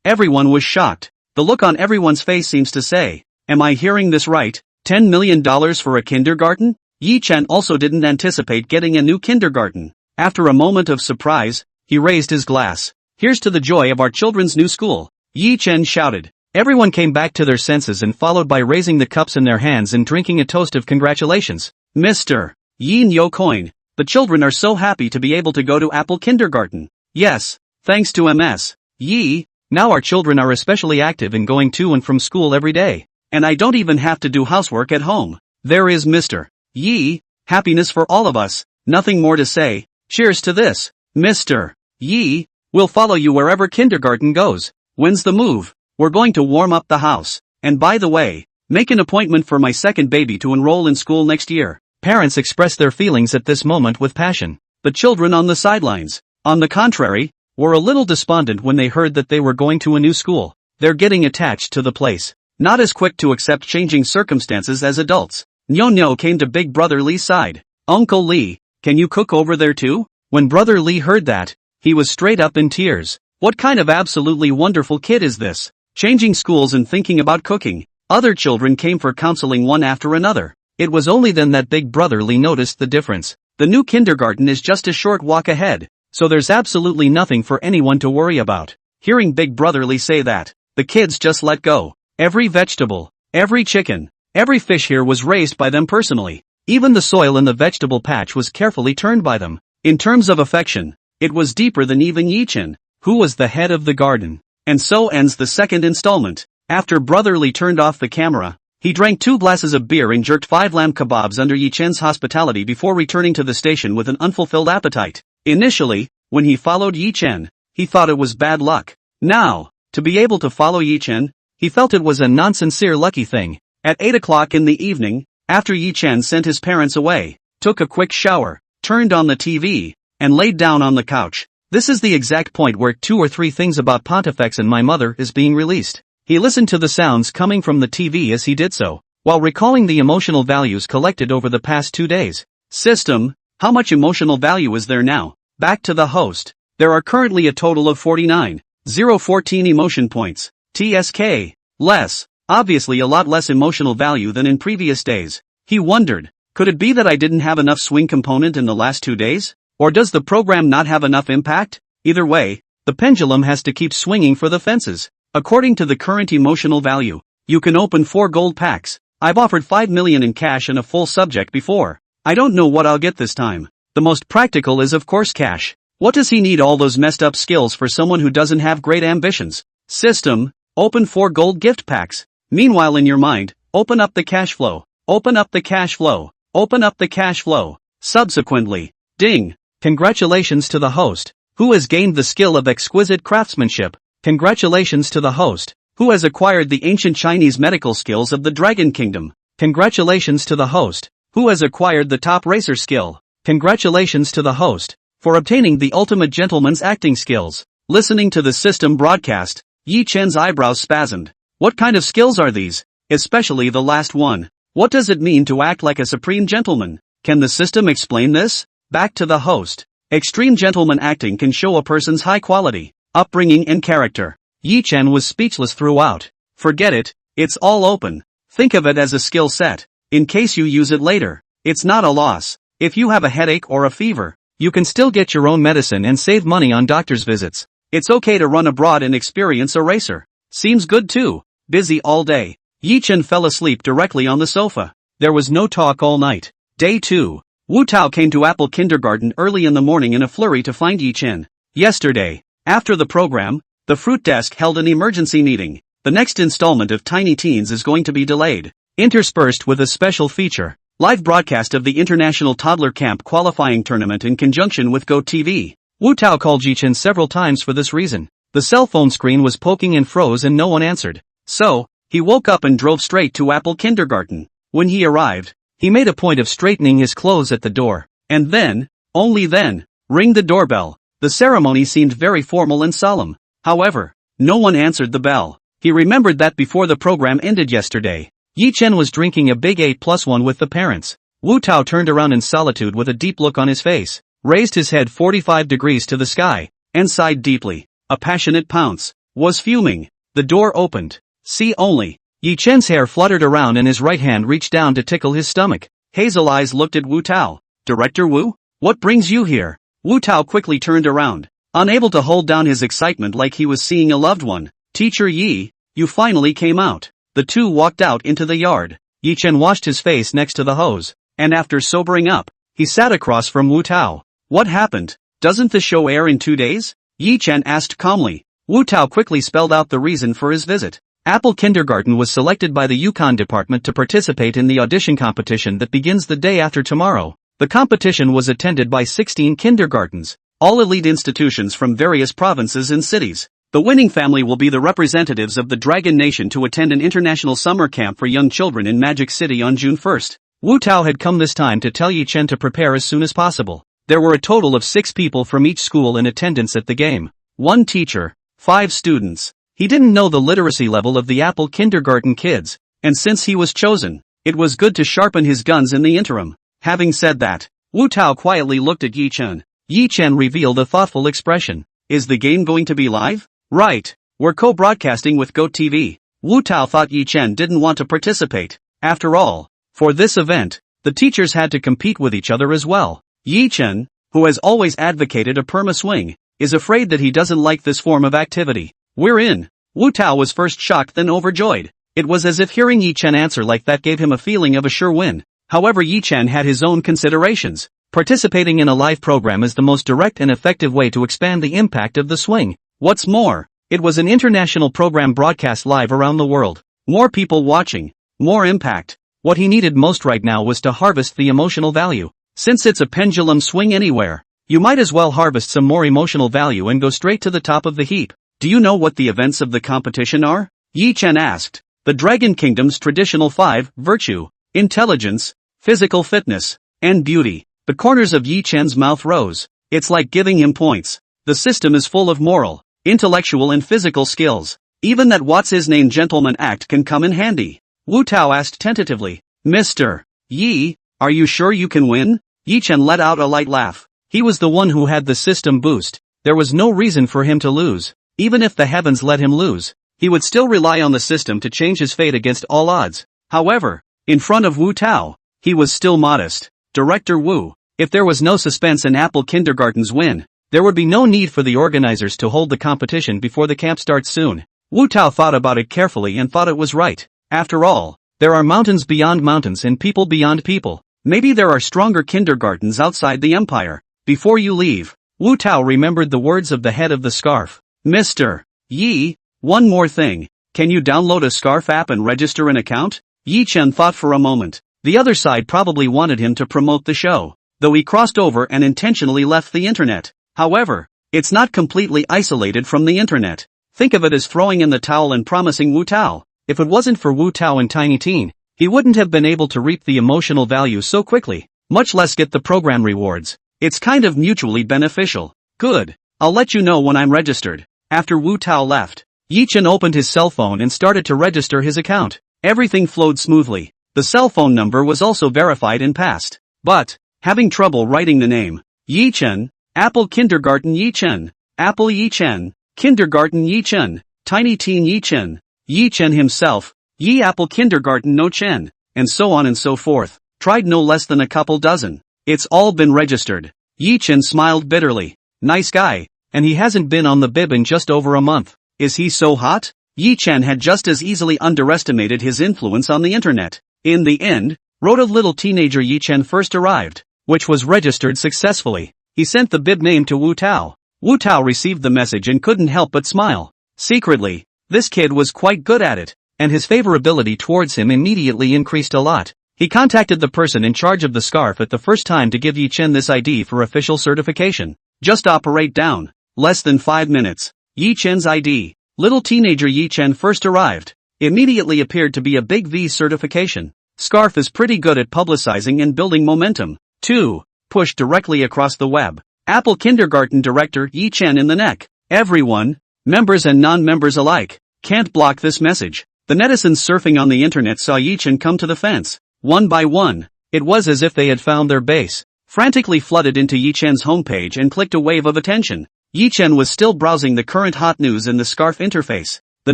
Everyone was shocked. The look on everyone's face seems to say, am I hearing this right? $10 million for a kindergarten? Yi-chen also didn't anticipate getting a new kindergarten. After a moment of surprise, he raised his glass. Here's to the joy of our children's new school. Yi-chen shouted. Everyone came back to their senses and followed by raising the cups in their hands and drinking a toast of congratulations. Mr. Yin Yo Coin, the children are so happy to be able to go to Apple Kindergarten. Yes, thanks to MS. Yi, now our children are especially active in going to and from school every day. And I don't even have to do housework at home. There is Mr. Yi, happiness for all of us, nothing more to say, cheers to this. Mr. Yi, we'll follow you wherever kindergarten goes. When's the move? We're going to warm up the house. And by the way, make an appointment for my second baby to enroll in school next year. Parents express their feelings at this moment with passion. The children on the sidelines, on the contrary, were a little despondent when they heard that they were going to a new school. They're getting attached to the place, not as quick to accept changing circumstances as adults. Nyo came to Big Brother Lee's side. Uncle Lee, can you cook over there too? When Brother Lee heard that, he was straight up in tears. What kind of absolutely wonderful kid is this? Changing schools and thinking about cooking. Other children came for counseling one after another. It was only then that Big Brother Lee noticed the difference. The new kindergarten is just a short walk ahead, so there's absolutely nothing for anyone to worry about. Hearing Big Brother Lee say that, the kids just let go. Every vegetable, every chicken, every fish here was raised by them personally. Even the soil in the vegetable patch was carefully turned by them. In terms of affection, it was deeper than even Yi-chan, who was the head of the garden. And so ends the second installment. After Brother Lee turned off the camera, he drank 2 glasses of beer and jerked 5 lamb kebabs under Yi-chan's hospitality before returning to the station with an unfulfilled appetite. Initially, when he followed Yi-chan, he thought it was bad luck. Now, to be able to follow Yi-chan, he felt it was a non-sincere lucky thing. At 8 o'clock in the evening, after Yi-chan sent his parents away, took a quick shower, turned on the TV, and laid down on the couch. This is the exact point where 2 or 3 things about Pontifex and My Mother is being released. He listened to the sounds coming from the TV as he did so, while recalling the emotional values collected over the past 2 days. System, how much emotional value is there now? Back to the host. There are currently a total of 49,014 emotion points. TSK. Less. Obviously a lot less emotional value than in previous days. He wondered, could it be that I didn't have enough swing component in the last 2 days? Or does the program not have enough impact? Either way, the pendulum has to keep swinging for the fences. According to the current emotional value, you can open 4 gold packs. I've offered 5 million in cash and a full subject before. I don't know what I'll get this time. The most practical is of course cash. What does he need all those messed up skills for someone who doesn't have great ambitions? System, open 4 gold gift packs. Meanwhile in your mind, open up the cash flow. Open up the cash flow. Open up the cash flow. Subsequently, ding. Congratulations to the host, who has gained the skill of exquisite craftsmanship. Congratulations to the host, who has acquired the ancient Chinese medical skills of the Dragon Kingdom. Congratulations to the host, who has acquired the top racer skill. Congratulations to the host, for obtaining the ultimate gentleman's acting skills. Listening to the system broadcast, Yi-chan's eyebrows spasmed. What kind of skills are these? Especially the last one. What does it mean to act like a supreme gentleman? Can the system explain this? Back to the host. Extreme gentleman acting can show a person's high quality, upbringing and character. Yi-chan was speechless throughout. Forget it, it's all open. Think of it as a skill set. In case you use it later, it's not a loss. If you have a headache or a fever, you can still get your own medicine and save money on doctor's visits. It's okay to run abroad and experience a racer. Seems good too. Busy all day. Yi-chan fell asleep directly on the sofa. There was no talk all night. Day 2. Wu Tao came to Apple Kindergarten early in the morning in a flurry to find Yi-chan. Yesterday, after the program, the fruit desk held an emergency meeting. The next installment of Tiny Teens is going to be delayed. Interspersed with a special feature, live broadcast of the International Toddler Camp qualifying tournament in conjunction with GoTV. Wu Tao called Yi-chan several times for this reason. The cell phone screen was poking and froze and no one answered. So, he woke up and drove straight to Apple Kindergarten. When he arrived, he made a point of straightening his clothes at the door, and then, only then, ring the doorbell. The ceremony seemed very formal and solemn. However, no one answered the bell. He remembered that before the program ended yesterday, Yi-chan was drinking a big 8+1 with the parents. Wu Tao turned around in solitude with a deep look on his face, raised his head 45 degrees to the sky, and sighed deeply. A passionate pounce. Was fuming. The door opened. See only. Yi-chan's hair fluttered around and his right hand reached down to tickle his stomach. Hazel eyes looked at Wu Tao. Director Wu? What brings you here? Wu Tao quickly turned around, unable to hold down his excitement like he was seeing a loved one. Teacher Yi, you finally came out. The two walked out into the yard. Yi-chan washed his face next to the hose, and after sobering up, he sat across from Wu Tao. What happened? Doesn't the show air in 2 days? Yi-chan asked calmly. Wu Tao quickly spelled out the reason for his visit. Apple Kindergarten was selected by the Yukon department to participate in the audition competition that begins the day after tomorrow. The competition was attended by 16 kindergartens, all elite institutions from various provinces and cities. The winning family will be the representatives of the Dragon Nation to attend an international summer camp for young children in Magic City on June 1st. Wu Tao had come this time to tell Yi Chen to prepare as soon as possible. There were a total of 6 people from each school in attendance at the game. 1 teacher, 5 students. He didn't know the literacy level of the Apple Kindergarten kids, and since he was chosen, it was good to sharpen his guns in the interim. Having said that, Wu Tao quietly looked at Yi Chen. Yi Chen revealed a thoughtful expression. Is the game going to be live? Right. We're co-broadcasting with GoTV. Wu Tao thought Yi Chen didn't want to participate. After all, for this event, the teachers had to compete with each other as well. Yi Chen, who has always advocated a perma-swing, is afraid that he doesn't like this form of activity. We're in. Wu Tao was first shocked then overjoyed. It was as if hearing Yi Chen answer like that gave him a feeling of a sure win. However, Yi Chen had his own considerations. Participating in a live program is the most direct and effective way to expand the impact of the swing. What's more, it was an international program broadcast live around the world. More people watching, more impact. What he needed most right now was to harvest the emotional value. Since it's a pendulum swing anywhere, you might as well harvest some more emotional value and go straight to the top of the heap. Do you know what the events of the competition are? Yi Chen asked. The Dragon Kingdom's traditional 5, virtue, intelligence, physical fitness, and beauty. The corners of Yi Chen's mouth rose. It's like giving him points. The system is full of moral, intellectual and physical skills. Even that what's-his-name gentleman act can come in handy. Wu Tao asked tentatively. Mr. Yi, are you sure you can win? Yi Chen let out a light laugh. He was the one who had the system boost. There was no reason for him to lose. Even if the heavens let him lose, he would still rely on the system to change his fate against all odds. However, in front of Wu Tao, he was still modest. Director Wu, if there was no suspense in Apple Kindergarten's win, there would be no need for the organizers to hold the competition before the camp starts soon. Wu Tao thought about it carefully and thought it was right. After all, there are mountains beyond mountains and people beyond people. Maybe there are stronger kindergartens outside the empire. Before you leave, Wu Tao remembered the words of the head of the scarf. Mr. Yi, one more thing. Can you download a scarf app and register an account? Yi Chen thought for a moment. The other side probably wanted him to promote the show, though he crossed over and intentionally left the internet. However, it's not completely isolated from the internet. Think of it as throwing in the towel and promising Wu Tao. If it wasn't for Wu Tao and Tiny Teen, he wouldn't have been able to reap the emotional value so quickly, much less get the program rewards. It's kind of mutually beneficial. Good. I'll let you know when I'm registered. After Wu Tao left, Yi Chen opened his cell phone and started to register his account. Everything flowed smoothly. The cell phone number was also verified and passed. But, having trouble writing the name. Yi Chen, Apple Kindergarten Yi Chen, Apple Yi Chen, Kindergarten Yi Chen, Tiny Teen Yi Chen, Yi Chen himself, Yi Apple Kindergarten No Chen, and so on and so forth. Tried no less than a couple dozen. It's all been registered. Yi Chen smiled bitterly. Nice guy, and he hasn't been on the bib in just over a month. Is he so hot? Yi Chen had just as easily underestimated his influence on the internet. In the end, wrote of little teenager Yi Chen first arrived, which was registered successfully. He sent the bib name to Wu Tao. Wu Tao received the message and couldn't help but smile. Secretly, this kid was quite good at it, and his favorability towards him immediately increased a lot. He contacted the person in charge of the scarf at the first time to give Yi Chen this ID for official certification. Just operate down. Less than 5 minutes. Yi Chen's ID. Little teenager Yi Chen first arrived. Immediately appeared to be a big V certification. Scarf is pretty good at publicizing and building momentum. 2. Push directly across the web. Apple Kindergarten Director Yi Chen in the neck. Everyone, members and non-members alike, can't block this message. The netizens surfing on the internet saw Yi Chen come to the fence. One by one, it was as if they had found their base. Frantically flooded into Yi Chen's homepage and clicked a wave of attention. Yi Chen was still browsing the current hot news in the scarf interface. The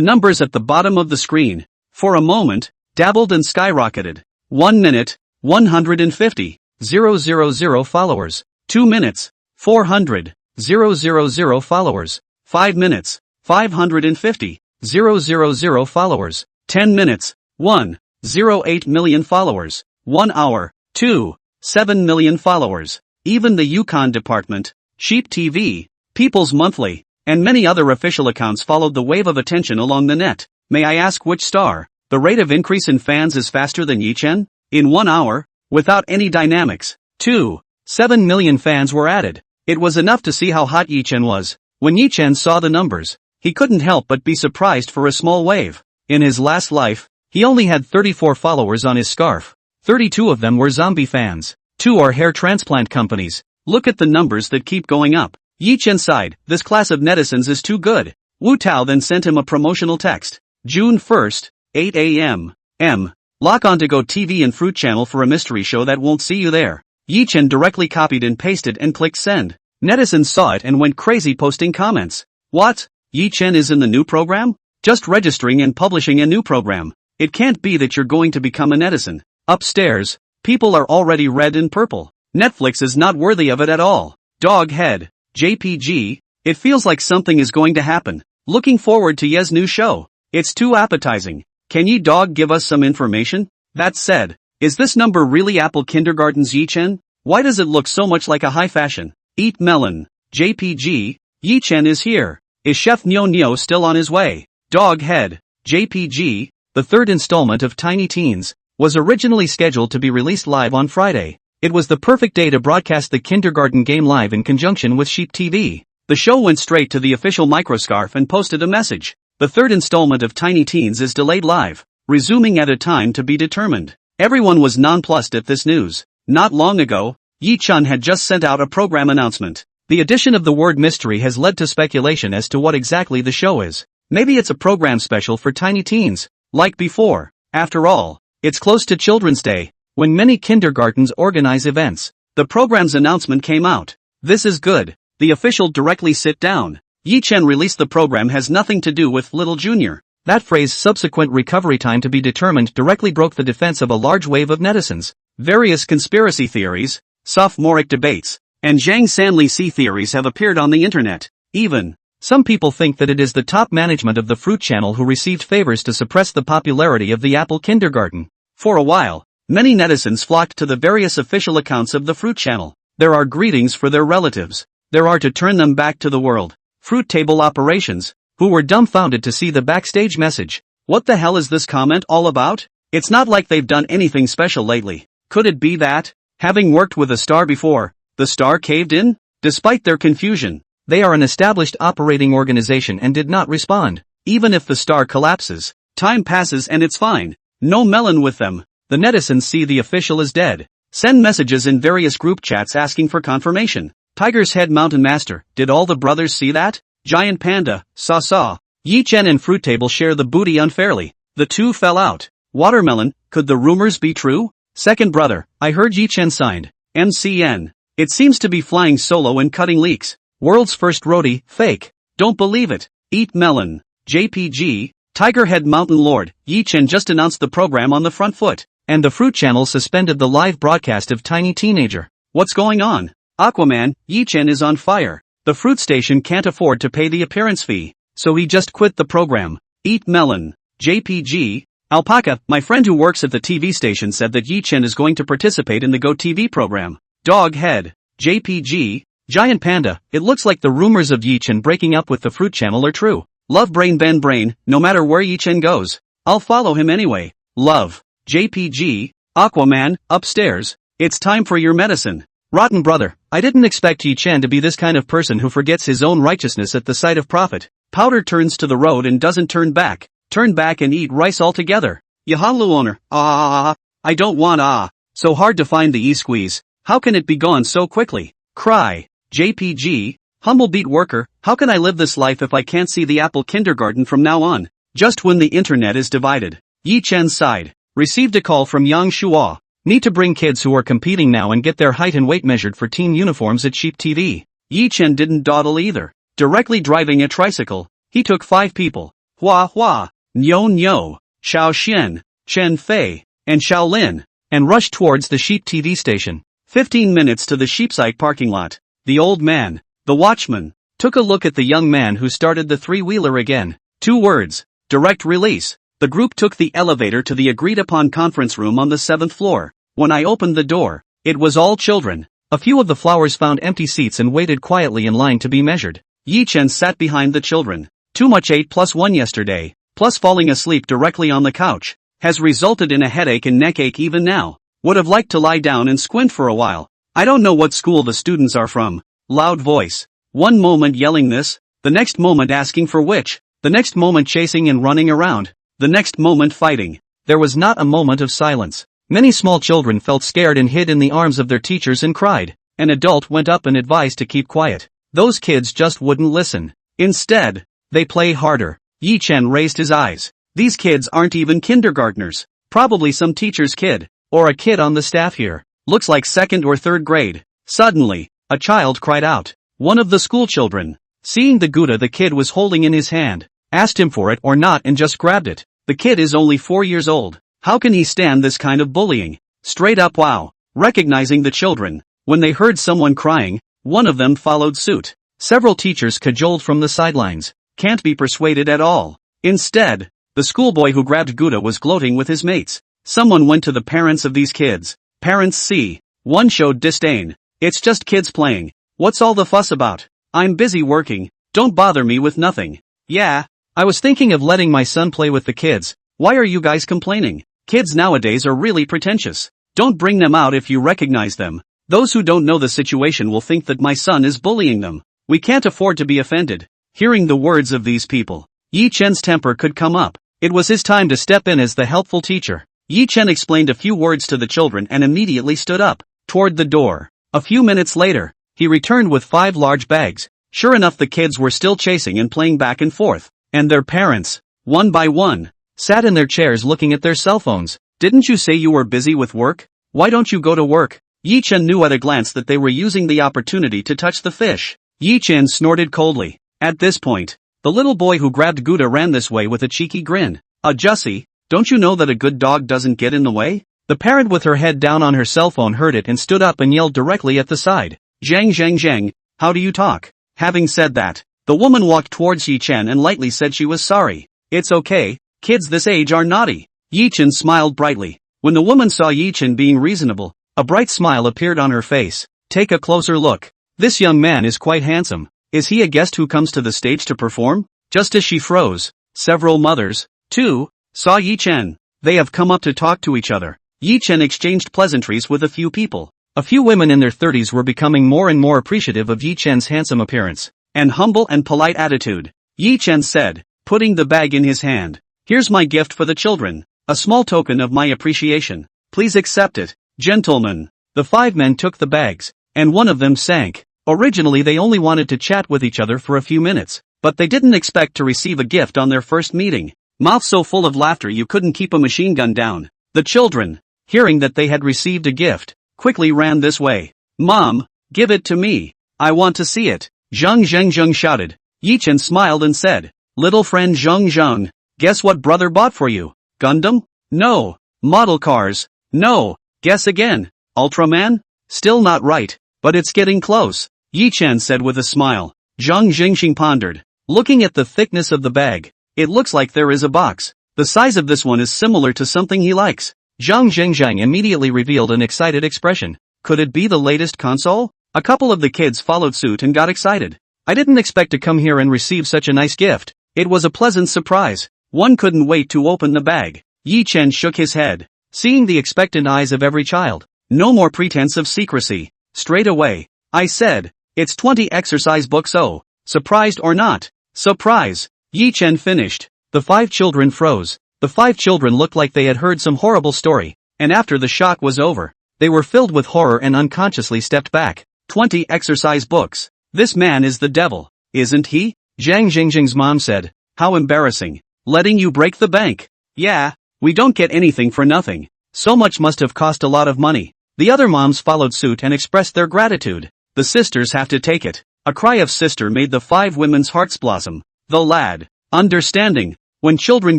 numbers at the bottom of the screen, for a moment, dabbled and skyrocketed. 1 minute, 150, 000 followers. 2 minutes, 400, 000 followers. 5 minutes, 550, 000 followers. 10 minutes, 1.08 million followers. 1 hour, 2.7 million followers. Even the Yukon department, Sheep TV, People's Monthly, and many other official accounts followed the wave of attention along the net. May I ask which star? The rate of increase in fans is faster than Yi-chen? In 1 hour? Without any dynamics. 2.7 million fans were added. It was enough to see how hot Yi-chen was. When Yi-chen saw the numbers, he couldn't help but be surprised for a small wave. In his last life, he only had 34 followers on his scarf. 32 of them were zombie fans. 2 are hair transplant companies. Look at the numbers that keep going up. Yi-chen sighed, this class of netizens is too good. Wu Tao then sent him a promotional text. June 1st, 8 a.m. Lock on to Go TV and Fruit Channel for a mystery show that won't see you there. Yi-chen directly copied and pasted and clicked send. Netizens saw it and went crazy posting comments. What? Yi-chen is in the new program? Just registering and publishing a new program. It can't be that you're going to become a netizen. Upstairs, people are already red and purple. Netflix is not worthy of it at all. Dog head. JPG. It feels like something is going to happen. Looking forward to Ye's new show. It's too appetizing. Can ye dog give us some information? That said, is this number really Apple Kindergarten's Yi-chen? Why does it look so much like a high fashion? Eat melon. JPG. Yi-chen is here. Is Chef Nyo Nyo still on his way? Dog head. JPG. The third installment of Tiny Teens was originally scheduled to be released live on Friday. It was the perfect day to broadcast the kindergarten game live in conjunction with Sheep TV. The show went straight to the official microscarf and posted a message. The third installment of Tiny Teens is delayed live, resuming at a time to be determined. Everyone was nonplussed at this news. Not long ago, Yi-chen had just sent out a program announcement. The addition of the word mystery has led to speculation as to what exactly the show is. Maybe it's a program special for tiny teens, like before. After all, it's close to Children's Day, when many kindergartens organize events. The program's announcement came out. This is good. The official directly sit down. Yi-chen released the program has nothing to do with Little Junior. That phrase subsequent recovery time to be determined directly broke the defense of a large wave of netizens. Various conspiracy theories, sophomoric debates, and Zhang Sanli C theories have appeared on the internet. Even, some people think that it is the top management of the Fruit Channel who received favors to suppress the popularity of the Apple Kindergarten. For a while, many netizens flocked to the various official accounts of the Fruit Channel. There are greetings for their relatives. There are to turn them back to the world. Fruit table operations, who were dumbfounded to see the backstage message. What the hell is this comment all about? It's not like they've done anything special lately. Could it be that, having worked with a star before, the star caved in? Despite their confusion, they are an established operating organization and did not respond. Even if the star collapses, time passes and it's fine. No melon with them. The netizens see the official is dead. Send messages in various group chats asking for confirmation. Tiger's Head Mountain Master, did all the brothers see that? Giant Panda, saw. Yi-chen and Fruit Table share the booty unfairly. The two fell out. Watermelon, could the rumors be true? Second brother, I heard Yi-chen signed. MCN. It seems to be flying solo and cutting leaks. World's first roadie, fake. Don't believe it. Eat melon. JPG. Tiger Head Mountain Lord, Yi-chen just announced the program on the front foot. And the Fruit Channel suspended the live broadcast of Tiny Teenager. What's going on? Aquaman, Yi-chen is on fire. The fruit station can't afford to pay the appearance fee, so he just quit the program. Eat melon. JPG. Alpaca, my friend who works at the TV station said that Yi-chen is going to participate in the Go TV program. Dog head. JPG. Giant Panda, it looks like the rumors of Yi-chen breaking up with the Fruit Channel are true. Love Brain Ben Brain, no matter where Yi-chen goes, I'll follow him anyway. Love. JPG. Aquaman, upstairs. It's time for your medicine. Rotten brother, I didn't expect Yi-chen to be this kind of person who forgets his own righteousness at the sight of profit. Powder turns to the road and doesn't turn back. Turn back and eat rice altogether. Yahalu owner, I don't want so hard to find the e-squeeze. How can it be gone so quickly? Cry. JPG. Humble beat worker, how can I live this life if I can't see the Apple Kindergarten from now on? Just when the internet is divided. Yi-chen sighed. Received a call from Yang Shuo. Need to bring kids who are competing now and get their height and weight measured for team uniforms at Sheep TV. Yi-chen didn't dawdle either. Directly driving a tricycle, he took 5 people. Hua, Nyo Nyo, Xiao Xian, Chen Fei, and Xiao Lin, and rushed towards the Sheep TV station. 15 minutes to the Sheepside parking lot. The old man, the watchman, took a look at the young man who started the three-wheeler again. 2 words. Direct release. The group took the elevator to the agreed-upon conference room on the 7th floor. When I opened the door, it was all children. A few of the flowers found empty seats and waited quietly in line to be measured. Yi Chen sat behind the children. Too much 8+1 yesterday, plus falling asleep directly on the couch, has resulted in a headache and neck ache even now. Would have liked to lie down and squint for a while. I don't know what school the students are from. Loud voice. One moment yelling this, the next moment asking for which, the next moment chasing and running around, the next moment fighting. There was not a moment of silence. Many small children felt scared and hid in the arms of their teachers and cried. An adult went up and advised to keep quiet. Those kids just wouldn't listen. Instead, they play harder. Yi Chen raised his eyes. These kids aren't even kindergartners. Probably some teacher's kid, or a kid on the staff here. Looks like 2nd or 3rd grade. Suddenly, a child cried out. One of the school children, seeing the Gouda the kid was holding in his hand, asked him for it or not and just grabbed it. The kid is only 4 years old. How can he stand this kind of bullying? Straight up wow. Recognizing the children, when they heard someone crying, one of them followed suit. Several teachers cajoled from the sidelines. Can't be persuaded at all. Instead, the schoolboy who grabbed Gouda was gloating with his mates. Someone went to the parents of these kids. Parents see. One showed disdain. It's just kids playing. What's all the fuss about? I'm busy working. Don't bother me with nothing. Yeah, I was thinking of letting my son play with the kids. Why are you guys complaining? Kids nowadays are really pretentious. Don't bring them out if you recognize them. Those who don't know the situation will think that my son is bullying them. We can't afford to be offended. Hearing the words of these people, Yi Chen's temper could come up. It was his time to step in as the helpful teacher. Yi Chen explained a few words to the children and immediately stood up, toward the door. A few minutes later, he returned with 5 large bags. Sure enough, the kids were still chasing and playing back and forth, and their parents, one by one, sat in their chairs looking at their cell phones. Didn't you say you were busy with work? Why don't you go to work? Yi Chen knew at a glance that they were using the opportunity to touch the fish. Yi Chen snorted coldly. At this point, the little boy who grabbed Gouda ran this way with a cheeky grin. Jussie, don't you know that a good dog doesn't get in the way? The parent with her head down on her cell phone heard it and stood up and yelled directly at the side. Zhang, how do you talk? Having said that, the woman walked towards Yi Chen and lightly said she was sorry. It's okay, kids this age are naughty. Yi Chen smiled brightly. When the woman saw Yi Chen being reasonable, a bright smile appeared on her face. Take a closer look. This young man is quite handsome. Is he a guest who comes to the stage to perform? Just as she froze, several mothers, too, saw Yi Chen. They have come up to talk to each other. Yi Chen exchanged pleasantries with a few people. A few women in their 30s were becoming more and more appreciative of Yi Chen's handsome appearance and humble and polite attitude. Yi Chen said, putting the bag in his hand. Here's my gift for the children. A small token of my appreciation. Please accept it, gentlemen. The 5 men took the bags, and one of them sank. Originally they only wanted to chat with each other for a few minutes, but they didn't expect to receive a gift on their first meeting. Mouth so full of laughter you couldn't keep a machine gun down. The children, hearing that they had received a gift, quickly ran this way. Mom, give it to me. I want to see it. Zheng shouted. Yi Chen smiled and said, little friend Zheng, guess what brother bought for you? Gundam? No. Model cars? No. Guess again. Ultraman? Still not right, but it's getting close. Yi Chen said with a smile. Zhang Jingxing pondered, looking at the thickness of the bag. It looks like there is a box. The size of this one is similar to something he likes. Zhang Jingzhang immediately revealed an excited expression. Could it be the latest console? A couple of the kids followed suit and got excited. I didn't expect to come here and receive such a nice gift. It was a pleasant surprise. One couldn't wait to open the bag. Yi Chen shook his head, seeing the expectant eyes of every child. No more pretense of secrecy. Straight away, I said, it's 20 exercise books. Oh, surprised or not? Surprise. Yi Chen finished. The 5 children froze. The 5 children looked like they had heard some horrible story, and after the shock was over, they were filled with horror and unconsciously stepped back. 20 exercise books. This man is the devil, isn't he? Zhang Jingxing's mom said. How embarrassing. Letting you break the bank. Yeah, we don't get anything for nothing. So much must have cost a lot of money. The other moms followed suit and expressed their gratitude. The sisters have to take it. A cry of sister made the 5 women's hearts blossom. The lad, understanding. When children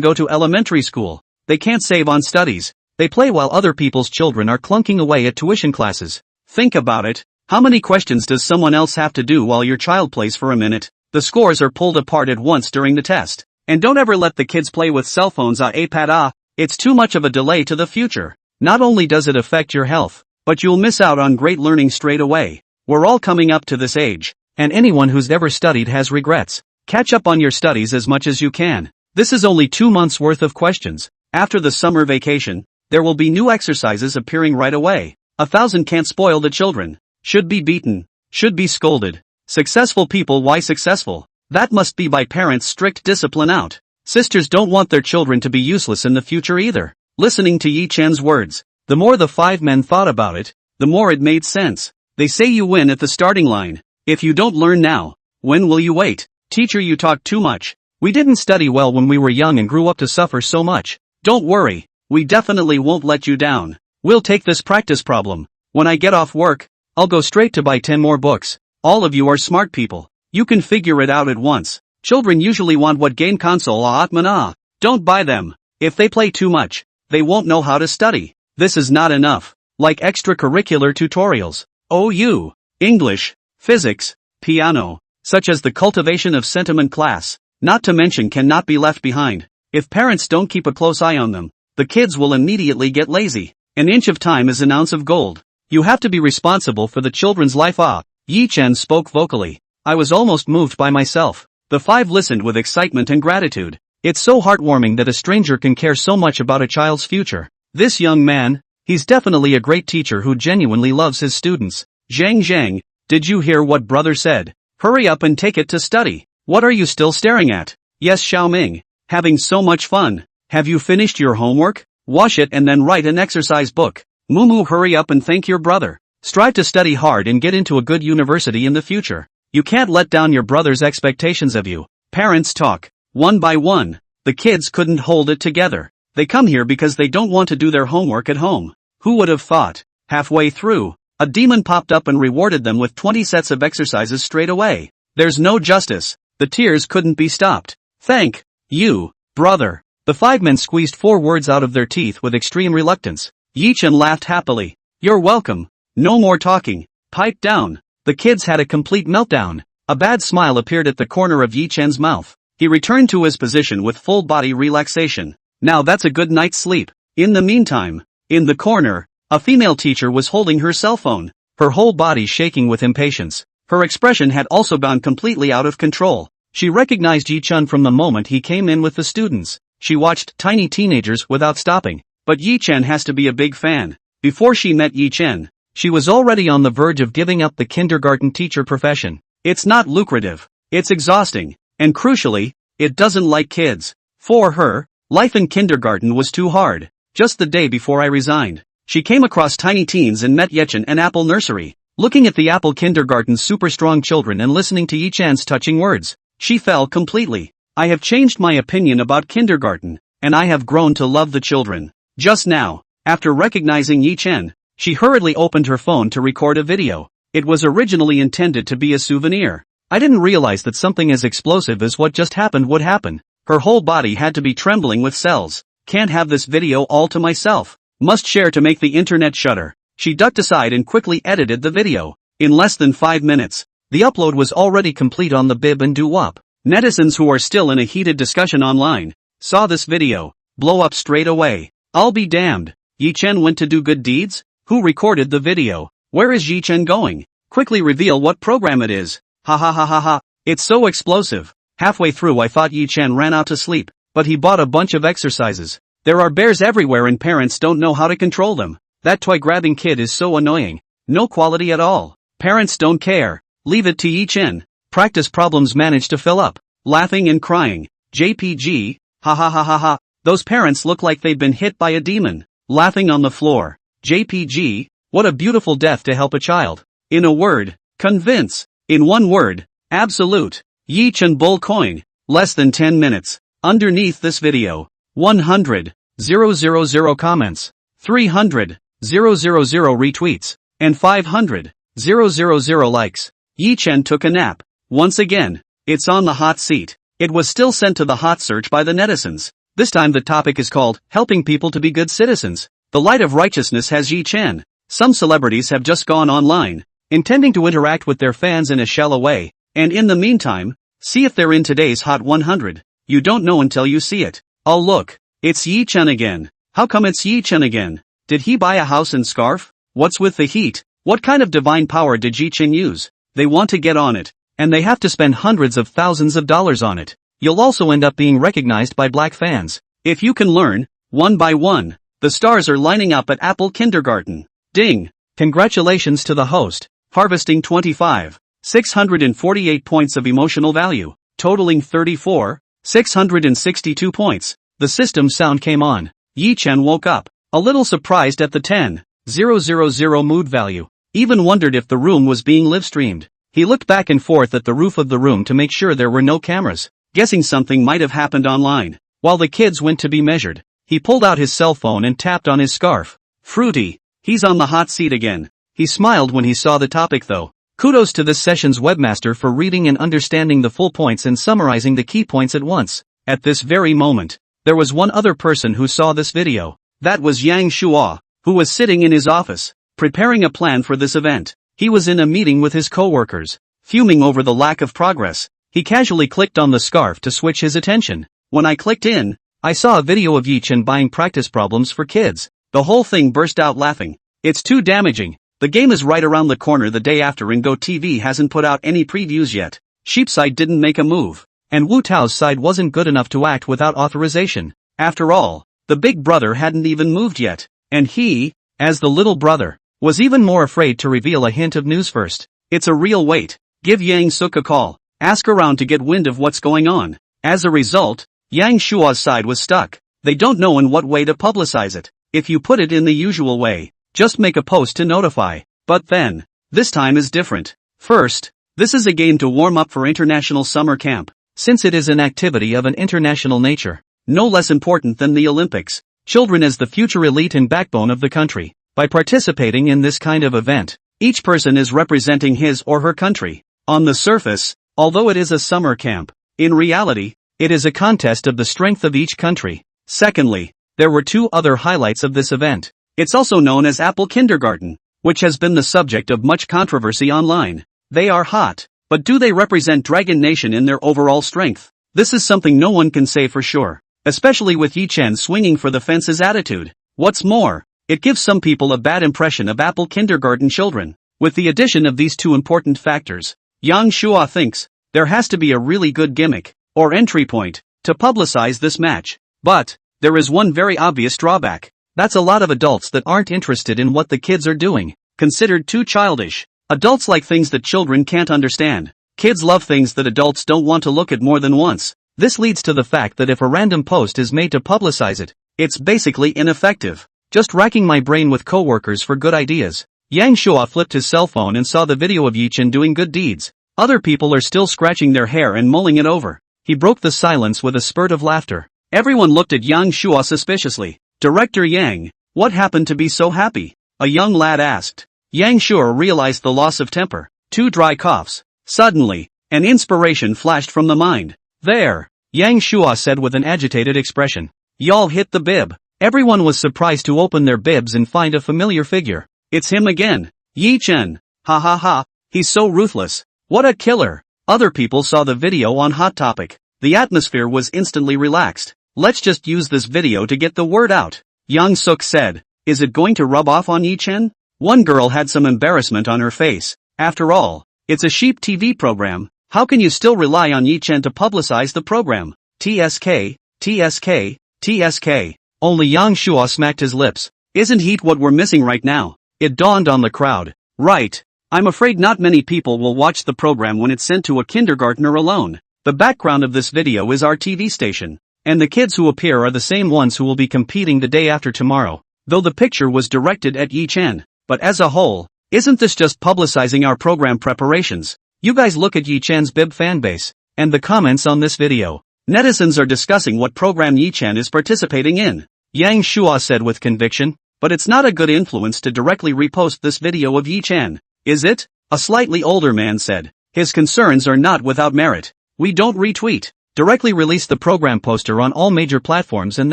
go to elementary school, they can't save on studies. They play while other people's children are clunking away at tuition classes. Think about it. How many questions does someone else have to do while your child plays for a minute? The scores are pulled apart at once during the test. And don't ever let the kids play with cell phones on iPad. It's too much of a delay to the future. Not only does it affect your health, but you'll miss out on great learning straight away. We're all coming up to this age. And anyone who's ever studied has regrets. Catch up on your studies as much as you can. This is only 2 months worth of questions. After the summer vacation, there will be new exercises appearing right away. 1,000 can't spoil the children. Should be beaten. Should be scolded. Successful people, why successful? That must be by parents' strict discipline out. Sisters don't want their children to be useless in the future either. Listening to Yi Chen's words, the more the 5 men thought about it, the more it made sense. They say you win at the starting line. If you don't learn now, when will you wait? Teacher, you talk too much. We didn't study well when we were young and grew up to suffer so much. Don't worry, we definitely won't let you down. We'll take this practice problem. When I get off work, I'll go straight to buy 10 more books. All of you are smart people. You can figure it out at once. Children usually want what game console atmana. Don't buy them. If they play too much, they won't know how to study. This is not enough. Like extracurricular tutorials. OU, English, physics, piano, such as the cultivation of sentiment class, not to mention cannot be left behind. If parents don't keep a close eye on them, the kids will immediately get lazy. An inch of time is an ounce of gold. You have to be responsible for the children's life. Yi Chen spoke vocally. I was almost moved by myself. The 5 listened with excitement and gratitude. It's so heartwarming that a stranger can care so much about a child's future. This young man, he's definitely a great teacher who genuinely loves his students. Zhang, did you hear what brother said? Hurry up and take it to study. What are you still staring at? Yes, Xiaoming. Having so much fun. Have you finished your homework? Wash it and then write an exercise book. Mumu, hurry up and thank your brother. Strive to study hard and get into a good university in the future. You can't let down your brother's expectations of you. Parents talk. One by one. The kids couldn't hold it together. They come here because they don't want to do their homework at home. Who would have thought? Halfway through, a demon popped up and rewarded them with 20 sets of exercises straight away. There's no justice. The tears couldn't be stopped. Thank you, brother. The 5 men squeezed 4 words out of their teeth with extreme reluctance. Yi Chen laughed happily. You're welcome. No more talking. Pipe down. The kids had a complete meltdown. A bad smile appeared at the corner of Yi Chen's mouth. He returned to his position with full body relaxation. Now that's a good night's sleep. In the meantime, in the corner, a female teacher was holding her cell phone, her whole body shaking with impatience. Her expression had also gone completely out of control. She recognized Yi Chen from the moment he came in with the students. She watched tiny teenagers without stopping. But Yi Chen has to be a big fan. Before she met Yi Chen, she was already on the verge of giving up the kindergarten teacher profession. It's not lucrative. It's exhausting. And crucially, it doesn't like kids. For her, life in kindergarten was too hard. Just the day before I resigned, she came across tiny teens and met Yechen and Apple Nursery. Looking at the Apple kindergarten's super strong children and listening to Yi Chen's touching words, she fell completely. I have changed my opinion about kindergarten, and I have grown to love the children. Just now, after recognizing Yi Chen, she hurriedly opened her phone to record a video. It was originally intended to be a souvenir. I didn't realize that something as explosive as what just happened would happen. Her whole body had to be trembling with cells. Can't have this video all to myself. Must share to make the internet shudder. She ducked aside and quickly edited the video. In less than 5 minutes, the upload was already complete on the bib and doo-wop. Netizens who are still in a heated discussion online saw this video blow up straight away. I'll be damned. Yi Chen went to do good deeds? Who recorded the video? Where is Yi Chen going? Quickly reveal what program it is. Ha ha ha ha ha. It's so explosive. Halfway through I thought Yi Chen ran out to sleep, but he bought a bunch of exercises. There are bears everywhere and parents don't know how to control them. That toy-grabbing kid is so annoying. No quality at all. Parents don't care. Leave it to Yi Chen. Practice problems managed to fill up. Laughing and crying. JPG. Ha ha ha ha ha. Those parents look like they've been hit by a demon. Laughing on the floor. JPG. What a beautiful death to help a child. In a word, convince. In one word, absolute. Yi Chen bull coin. Less than 10 minutes. Underneath this video, 100,000 comments, 300,000 retweets, and 500,000 likes. Yi Chen took a nap. Once again, it's on the hot seat. It was still sent to the hot search by the netizens. This time the topic is called, helping people to be good citizens. The light of righteousness has Yi Chen. Some celebrities have just gone online, intending to interact with their fans in a shallow way, and in the meantime, see if they're in today's Hot 100. You don't know until you see it. Oh look, it's Yi Chen again. How come it's Yi Chen again? Did he buy a house and scarf? What's with the heat? What kind of divine power did Yi Chen use? They want to get on it. and they have to spend hundreds of thousands of dollars on it. You'll also end up being recognized by black fans. If you can learn, one by one, the stars are lining up at Apple Kindergarten. Ding! Congratulations to the host, harvesting 648 points of emotional value, totaling 662 points. The system sound came on. Yi Chen woke up, a little surprised at the 10,000 mood value. Even wondered if the room was being live-streamed. He looked back and forth at the roof of the room to make sure there were no cameras, guessing something might have happened online. While the kids went to be measured, he pulled out his cell phone and tapped on his scarf. Fruity, he's on the hot seat again. He smiled when he saw the topic though. Kudos to this session's webmaster for reading and understanding the full points and summarizing the key points at once. At this very moment, there was one other person who saw this video. That was Yang Shuo, who was sitting in his office, preparing a plan for this event. He was in a meeting with his co-workers, fuming over the lack of progress. He casually clicked on the scarf to switch his attention. When I clicked in, I saw a video of Yi Chen buying practice problems for kids. The whole thing burst out laughing. It's too damaging. The game is right around the corner the day after and Go TV hasn't put out any previews yet. Sheepside didn't make a move, and Wu Tao's side wasn't good enough to act without authorization. After all, the big brother hadn't even moved yet, and he, as the little brother, was even more afraid to reveal a hint of news first. It's a real wait. Give Yang Suk a call. Ask around to get wind of what's going on. As a result, Yang Shuo's side was stuck. They don't know in what way to publicize it. If you put it in the usual way, just make a post to notify. But then, this time is different. First, this is a game to warm up for International Summer Camp. Since it is an activity of an international nature, no less important than the Olympics, children as the future elite and backbone of the country. By participating in this kind of event, each person is representing his or her country. On the surface, although it is a summer camp, in reality, it is a contest of the strength of each country. Secondly, there were two other highlights of this event. It's also known as Apple Kindergarten, which has been the subject of much controversy online. They are hot, but do they represent Dragon Nation in their overall strength? This is something no one can say for sure, especially with Yi Chen swinging for the fences attitude. What's more, it gives some people a bad impression of Apple Kindergarten children. With the addition of these two important factors, Yang Shuo thinks there has to be a really good gimmick, or entry point, to publicize this match. But there is one very obvious drawback. That's a lot of adults that aren't interested in what the kids are doing, considered too childish. Adults like things that children can't understand. Kids love things that adults don't want to look at more than once. This leads to the fact that if a random post is made to publicize it, it's basically ineffective. Just racking my brain with coworkers for good ideas. Yang Shuo flipped his cell phone and saw the video of Yi Chen doing good deeds. Other people are still scratching their hair and mulling it over. He broke the silence with a spurt of laughter. Everyone looked at Yang Shuo suspiciously. Director Yang, what happened to be so happy? A young lad asked. Yang Shuo realized the loss of temper. 2 dry coughs. Suddenly, an inspiration flashed from the mind. There, Yang Shuo said with an agitated expression. Y'all hit the bib. Everyone was surprised to open their bibs and find a familiar figure. It's him again. Yi Chen. Ha ha ha, he's so ruthless. What a killer. Other people saw the video on Hot Topic. The atmosphere was instantly relaxed. Let's just use this video to get the word out. Yang Suk said. Is it going to rub off on Yi Chen? One girl had some embarrassment on her face. After all, it's a sheep TV program. How can you still rely on Yi Chen to publicize the program? TSK, TSK, TSK. Only Yang Shuo smacked his lips. Isn't heat what we're missing right now? It dawned on the crowd. Right. I'm afraid not many people will watch the program when it's sent to a kindergartner alone. The background of this video is our TV station, and the kids who appear are the same ones who will be competing the day after tomorrow, though the picture was directed at Yi Chen. But as a whole, isn't this just publicizing our program preparations? You guys look at Yi Chen's bib fanbase, and the comments on this video. Netizens are discussing what program Yi Chen is participating in. Yang Shuo said with conviction, but it's not a good influence to directly repost this video of Yi Chen. Is it? A slightly older man said. His concerns are not without merit. We don't retweet. Directly release the program poster on all major platforms and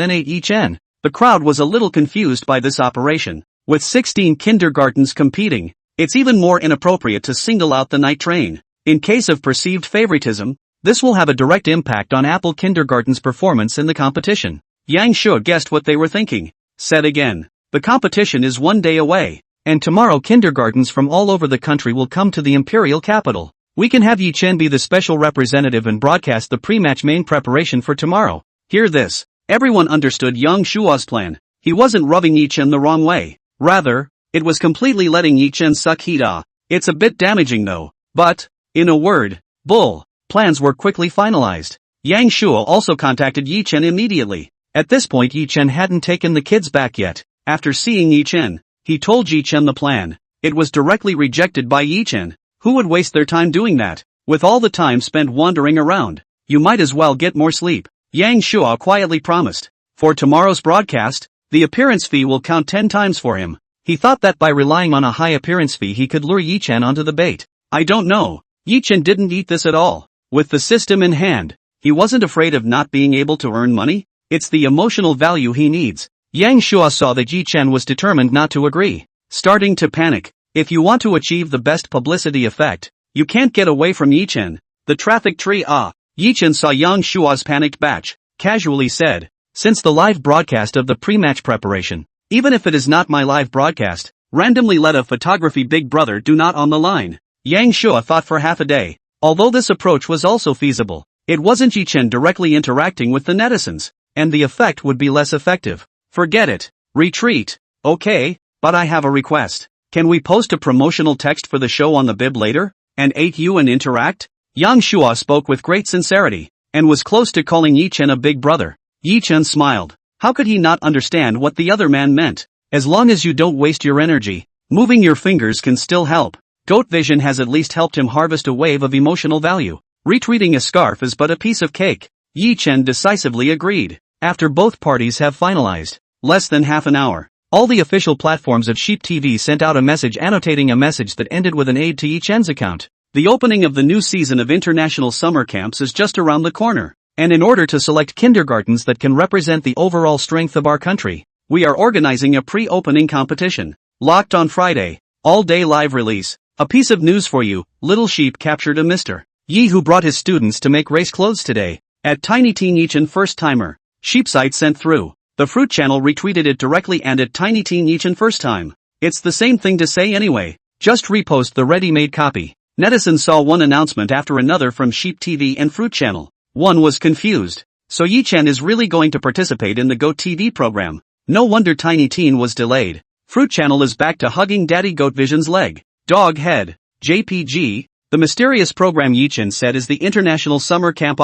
then ate Yi Chen. The crowd was a little confused by this operation. With 16 kindergartens competing, it's even more inappropriate to single out the night train. In case of perceived favoritism, this will have a direct impact on Apple Kindergarten's performance in the competition. Yang Shuo guessed what they were thinking. Said again. The competition is 1 day away, and tomorrow kindergartens from all over the country will come to the imperial capital. We can have Yi Chen be the special representative and broadcast the pre-match main preparation for tomorrow. Hear this. Everyone understood Yang Shua's plan. He wasn't rubbing Yi Chen the wrong way. Rather, it was completely letting Yi Chen suck heat. It's a bit damaging though. But, in a word, bull. Plans were quickly finalized. Yang Shua also contacted Yi Chen immediately. At this point Yi Chen hadn't taken the kids back yet. After seeing Yi Chen, he told Yi Chen the plan. It was directly rejected by Yi Chen. Who would waste their time doing that? With all the time spent wandering around, you might as well get more sleep. Yang Shua quietly promised. For tomorrow's broadcast, the appearance fee will count 10 times for him. He thought that by relying on a high appearance fee he could lure Yi Chen onto the bait. I don't know. Yi Chen didn't eat this at all. With the system in hand, he wasn't afraid of not being able to earn money. It's the emotional value he needs. Yang Shua saw that Yi Chen was determined not to agree. Starting to panic. If you want to achieve the best publicity effect, you can't get away from Yi Chen. The traffic tree. Yi Chen saw Yang Shua's panicked batch, casually said. Since the live broadcast of the pre-match preparation, even if it is not my live broadcast, randomly let a photography big brother do not on the line. Yang Shua thought for half a day. Although this approach was also feasible, it wasn't Yi Chen directly interacting with the netizens, and the effect would be less effective. Forget it. Retreat. Okay, but I have a request. Can we post a promotional text for the show on the bib later, and aid you and interact? Yang Shua spoke with great sincerity, and was close to calling Yi Chen a big brother. Yi Chen smiled. How could he not understand what the other man meant? As long as you don't waste your energy, moving your fingers can still help. Goat Vision has at least helped him harvest a wave of emotional value. Retweeting a scarf is but a piece of cake. Yi Chen decisively agreed. After both parties have finalized, less than half an hour, all the official platforms of Sheep TV sent out a message annotating a message that ended with an aid to Yi Chen's account. The opening of the new season of international summer camps is just around the corner, and in order to select kindergartens that can represent the overall strength of our country, we are organizing a pre-opening competition. Locked on Friday, all-day live release. A piece of news for you, Little Sheep captured a Mr. Yi who brought his students to make race clothes today. At Tiny Teen Yi Chen first timer. Sheepsite sent through. The Fruit Channel retweeted it directly and at Tiny Teen Yi Chen first time. It's the same thing to say anyway. Just repost the ready-made copy. Netizens saw one announcement after another from Sheep TV and Fruit Channel. One was confused. So Yi Chen is really going to participate in the Goat TV program. No wonder Tiny Teen was delayed. Fruit Channel is back to hugging Daddy Goat Vision's leg. Dog head. JPG. The mysterious program Yi Chen said is the International Summer Camp.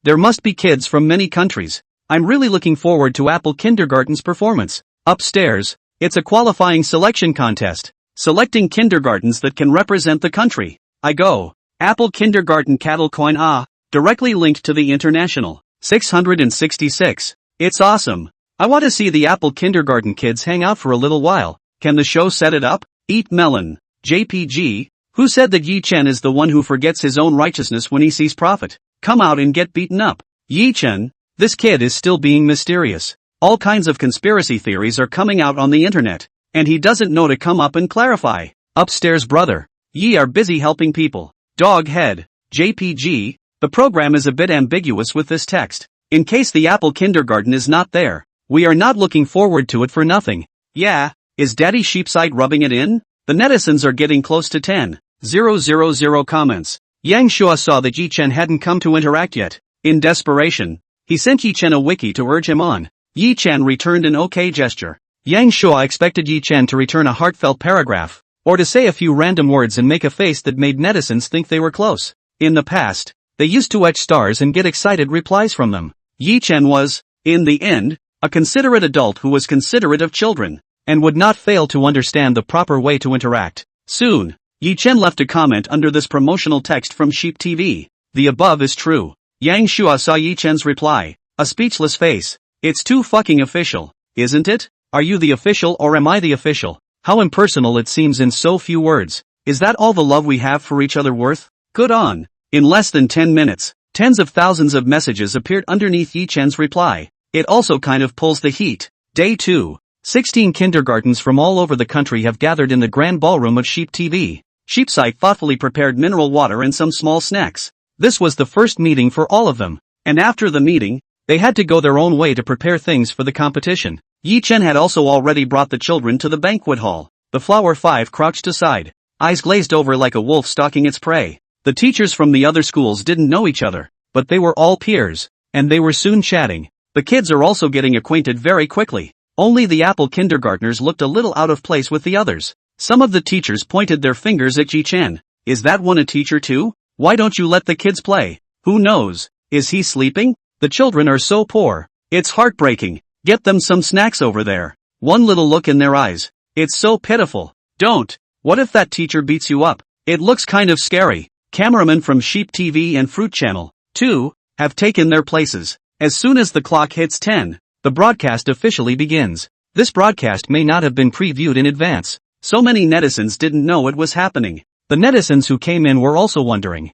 There must be kids from many countries. I'm really looking forward to Apple Kindergarten's performance. Upstairs, it's a qualifying selection contest. Selecting kindergartens that can represent the country. I go. Apple Kindergarten Cattle Coin. Directly linked to the International. 666. It's awesome. I want to see the Apple Kindergarten kids hang out for a little while. Can the show set it up? Eat melon. JPG. Who said that Yi Chen is the one who forgets his own righteousness when he sees profit? Come out and get beaten up. Yi Chen. This kid is still being mysterious. All kinds of conspiracy theories are coming out on the internet, and he doesn't know to come up and clarify. Upstairs brother. Ye are busy helping people. Dog head. JPG. The program is a bit ambiguous with this text. In case the Apple Kindergarten is not there, we are not looking forward to it for nothing. Yeah, is Daddy Sheepside rubbing it in? The netizens are getting close to 10,000 comments. Yang Shua saw that Yi Chen hadn't come to interact yet. In desperation, he sent Yi Chen a wiki to urge him on. Yi Chen returned an okay gesture. Yang Shua expected Yi Chen to return a heartfelt paragraph, or to say a few random words and make a face that made netizens think they were close. In the past, they used to etch stars and get excited replies from them. Yi Chen was, in the end, a considerate adult who was considerate of children, and would not fail to understand the proper way to interact. Soon, Yi Chen left a comment under this promotional text from Sheep TV. The above is true. Yang Shua saw Yi Chen's reply. A speechless face. It's too fucking official, isn't it? Are you the official or am I the official? How impersonal it seems in so few words. Is that all the love we have for each other worth? Good on. In less than 10 minutes, tens of thousands of messages appeared underneath Yi Chen's reply. It also kind of pulls the heat. Day 2. 16 kindergartens from all over the country have gathered in the grand ballroom of Sheep TV. Sheepsite thoughtfully prepared mineral water and some small snacks. This was the first meeting for all of them, and after the meeting, they had to go their own way to prepare things for the competition. Yi Chen had also already brought the children to the banquet hall. The Flower 5 crouched aside, eyes glazed over like a wolf stalking its prey. The teachers from the other schools didn't know each other, but they were all peers, and they were soon chatting. The kids are also getting acquainted very quickly. Only the Apple kindergartners looked a little out of place with the others. Some of the teachers pointed their fingers at Yi-Chen. Is that one a teacher too? Why don't you let the kids play? Who knows? Is he sleeping? The children are so poor. It's heartbreaking. Get them some snacks over there. One little look in their eyes. It's so pitiful. Don't. What if that teacher beats you up? It looks kind of scary. Cameramen from Sheep TV and Fruit Channel, 2, have taken their places. As soon as the clock hits 10, the broadcast officially begins. This broadcast may not have been previewed in advance. So many netizens didn't know it was happening. The netizens who came in were also wondering.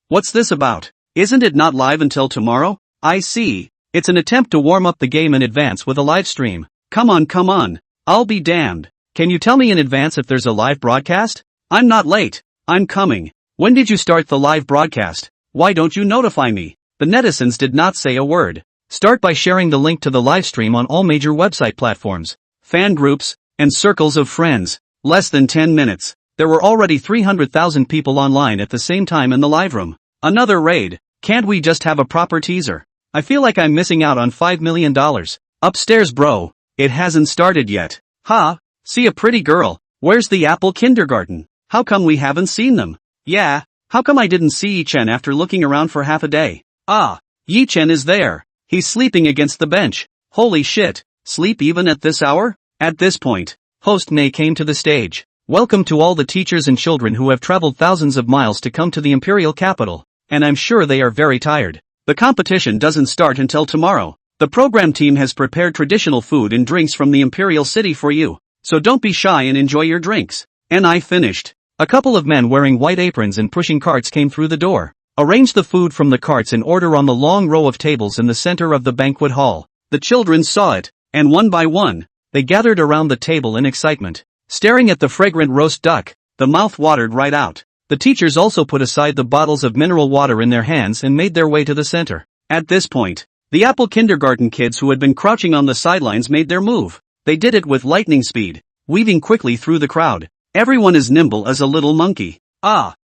What's this about? Isn't it not live until tomorrow? I see. It's an attempt to warm up the game in advance with a live stream. Come on. I'll be damned. Can you tell me in advance if there's a live broadcast? I'm not late. I'm coming. When did you start the live broadcast? Why don't you notify me? The netizens did not say a word. Start by sharing the link to the live stream on all major website platforms, fan groups, and circles of friends. Less than 10 minutes. There were already 300,000 people online at the same time in the live room. Another raid. Can't we just have a proper teaser? I feel like I'm missing out on $5 million. Upstairs bro. It hasn't started yet. See a pretty girl. Where's the Apple kindergarten? How come we haven't seen them? Yeah. How come I didn't see Yi-Chen after looking around for half a day? Yi-Chen is there. He's sleeping against the bench. Holy shit. Sleep even at this hour? At this point, host May came to the stage. Welcome to all the teachers and children who have traveled thousands of miles to come to the imperial capital, and I'm sure they are very tired. The competition doesn't start until tomorrow. The program team has prepared traditional food and drinks from the imperial city for you, so don't be shy and enjoy your drinks. And I finished. A couple of men wearing white aprons and pushing carts came through the door. Arrange the food from the carts in order on the long row of tables in the center of the banquet hall. The children saw it, and one by one, they gathered around the table in excitement, staring at the fragrant roast duck. The mouth watered right out. The teachers also put aside the bottles of mineral water in their hands and made their way to the center. At this point, the Apple kindergarten kids who had been crouching on the sidelines made their move. They did it with lightning speed, weaving quickly through the crowd. Everyone as nimble as a little monkey.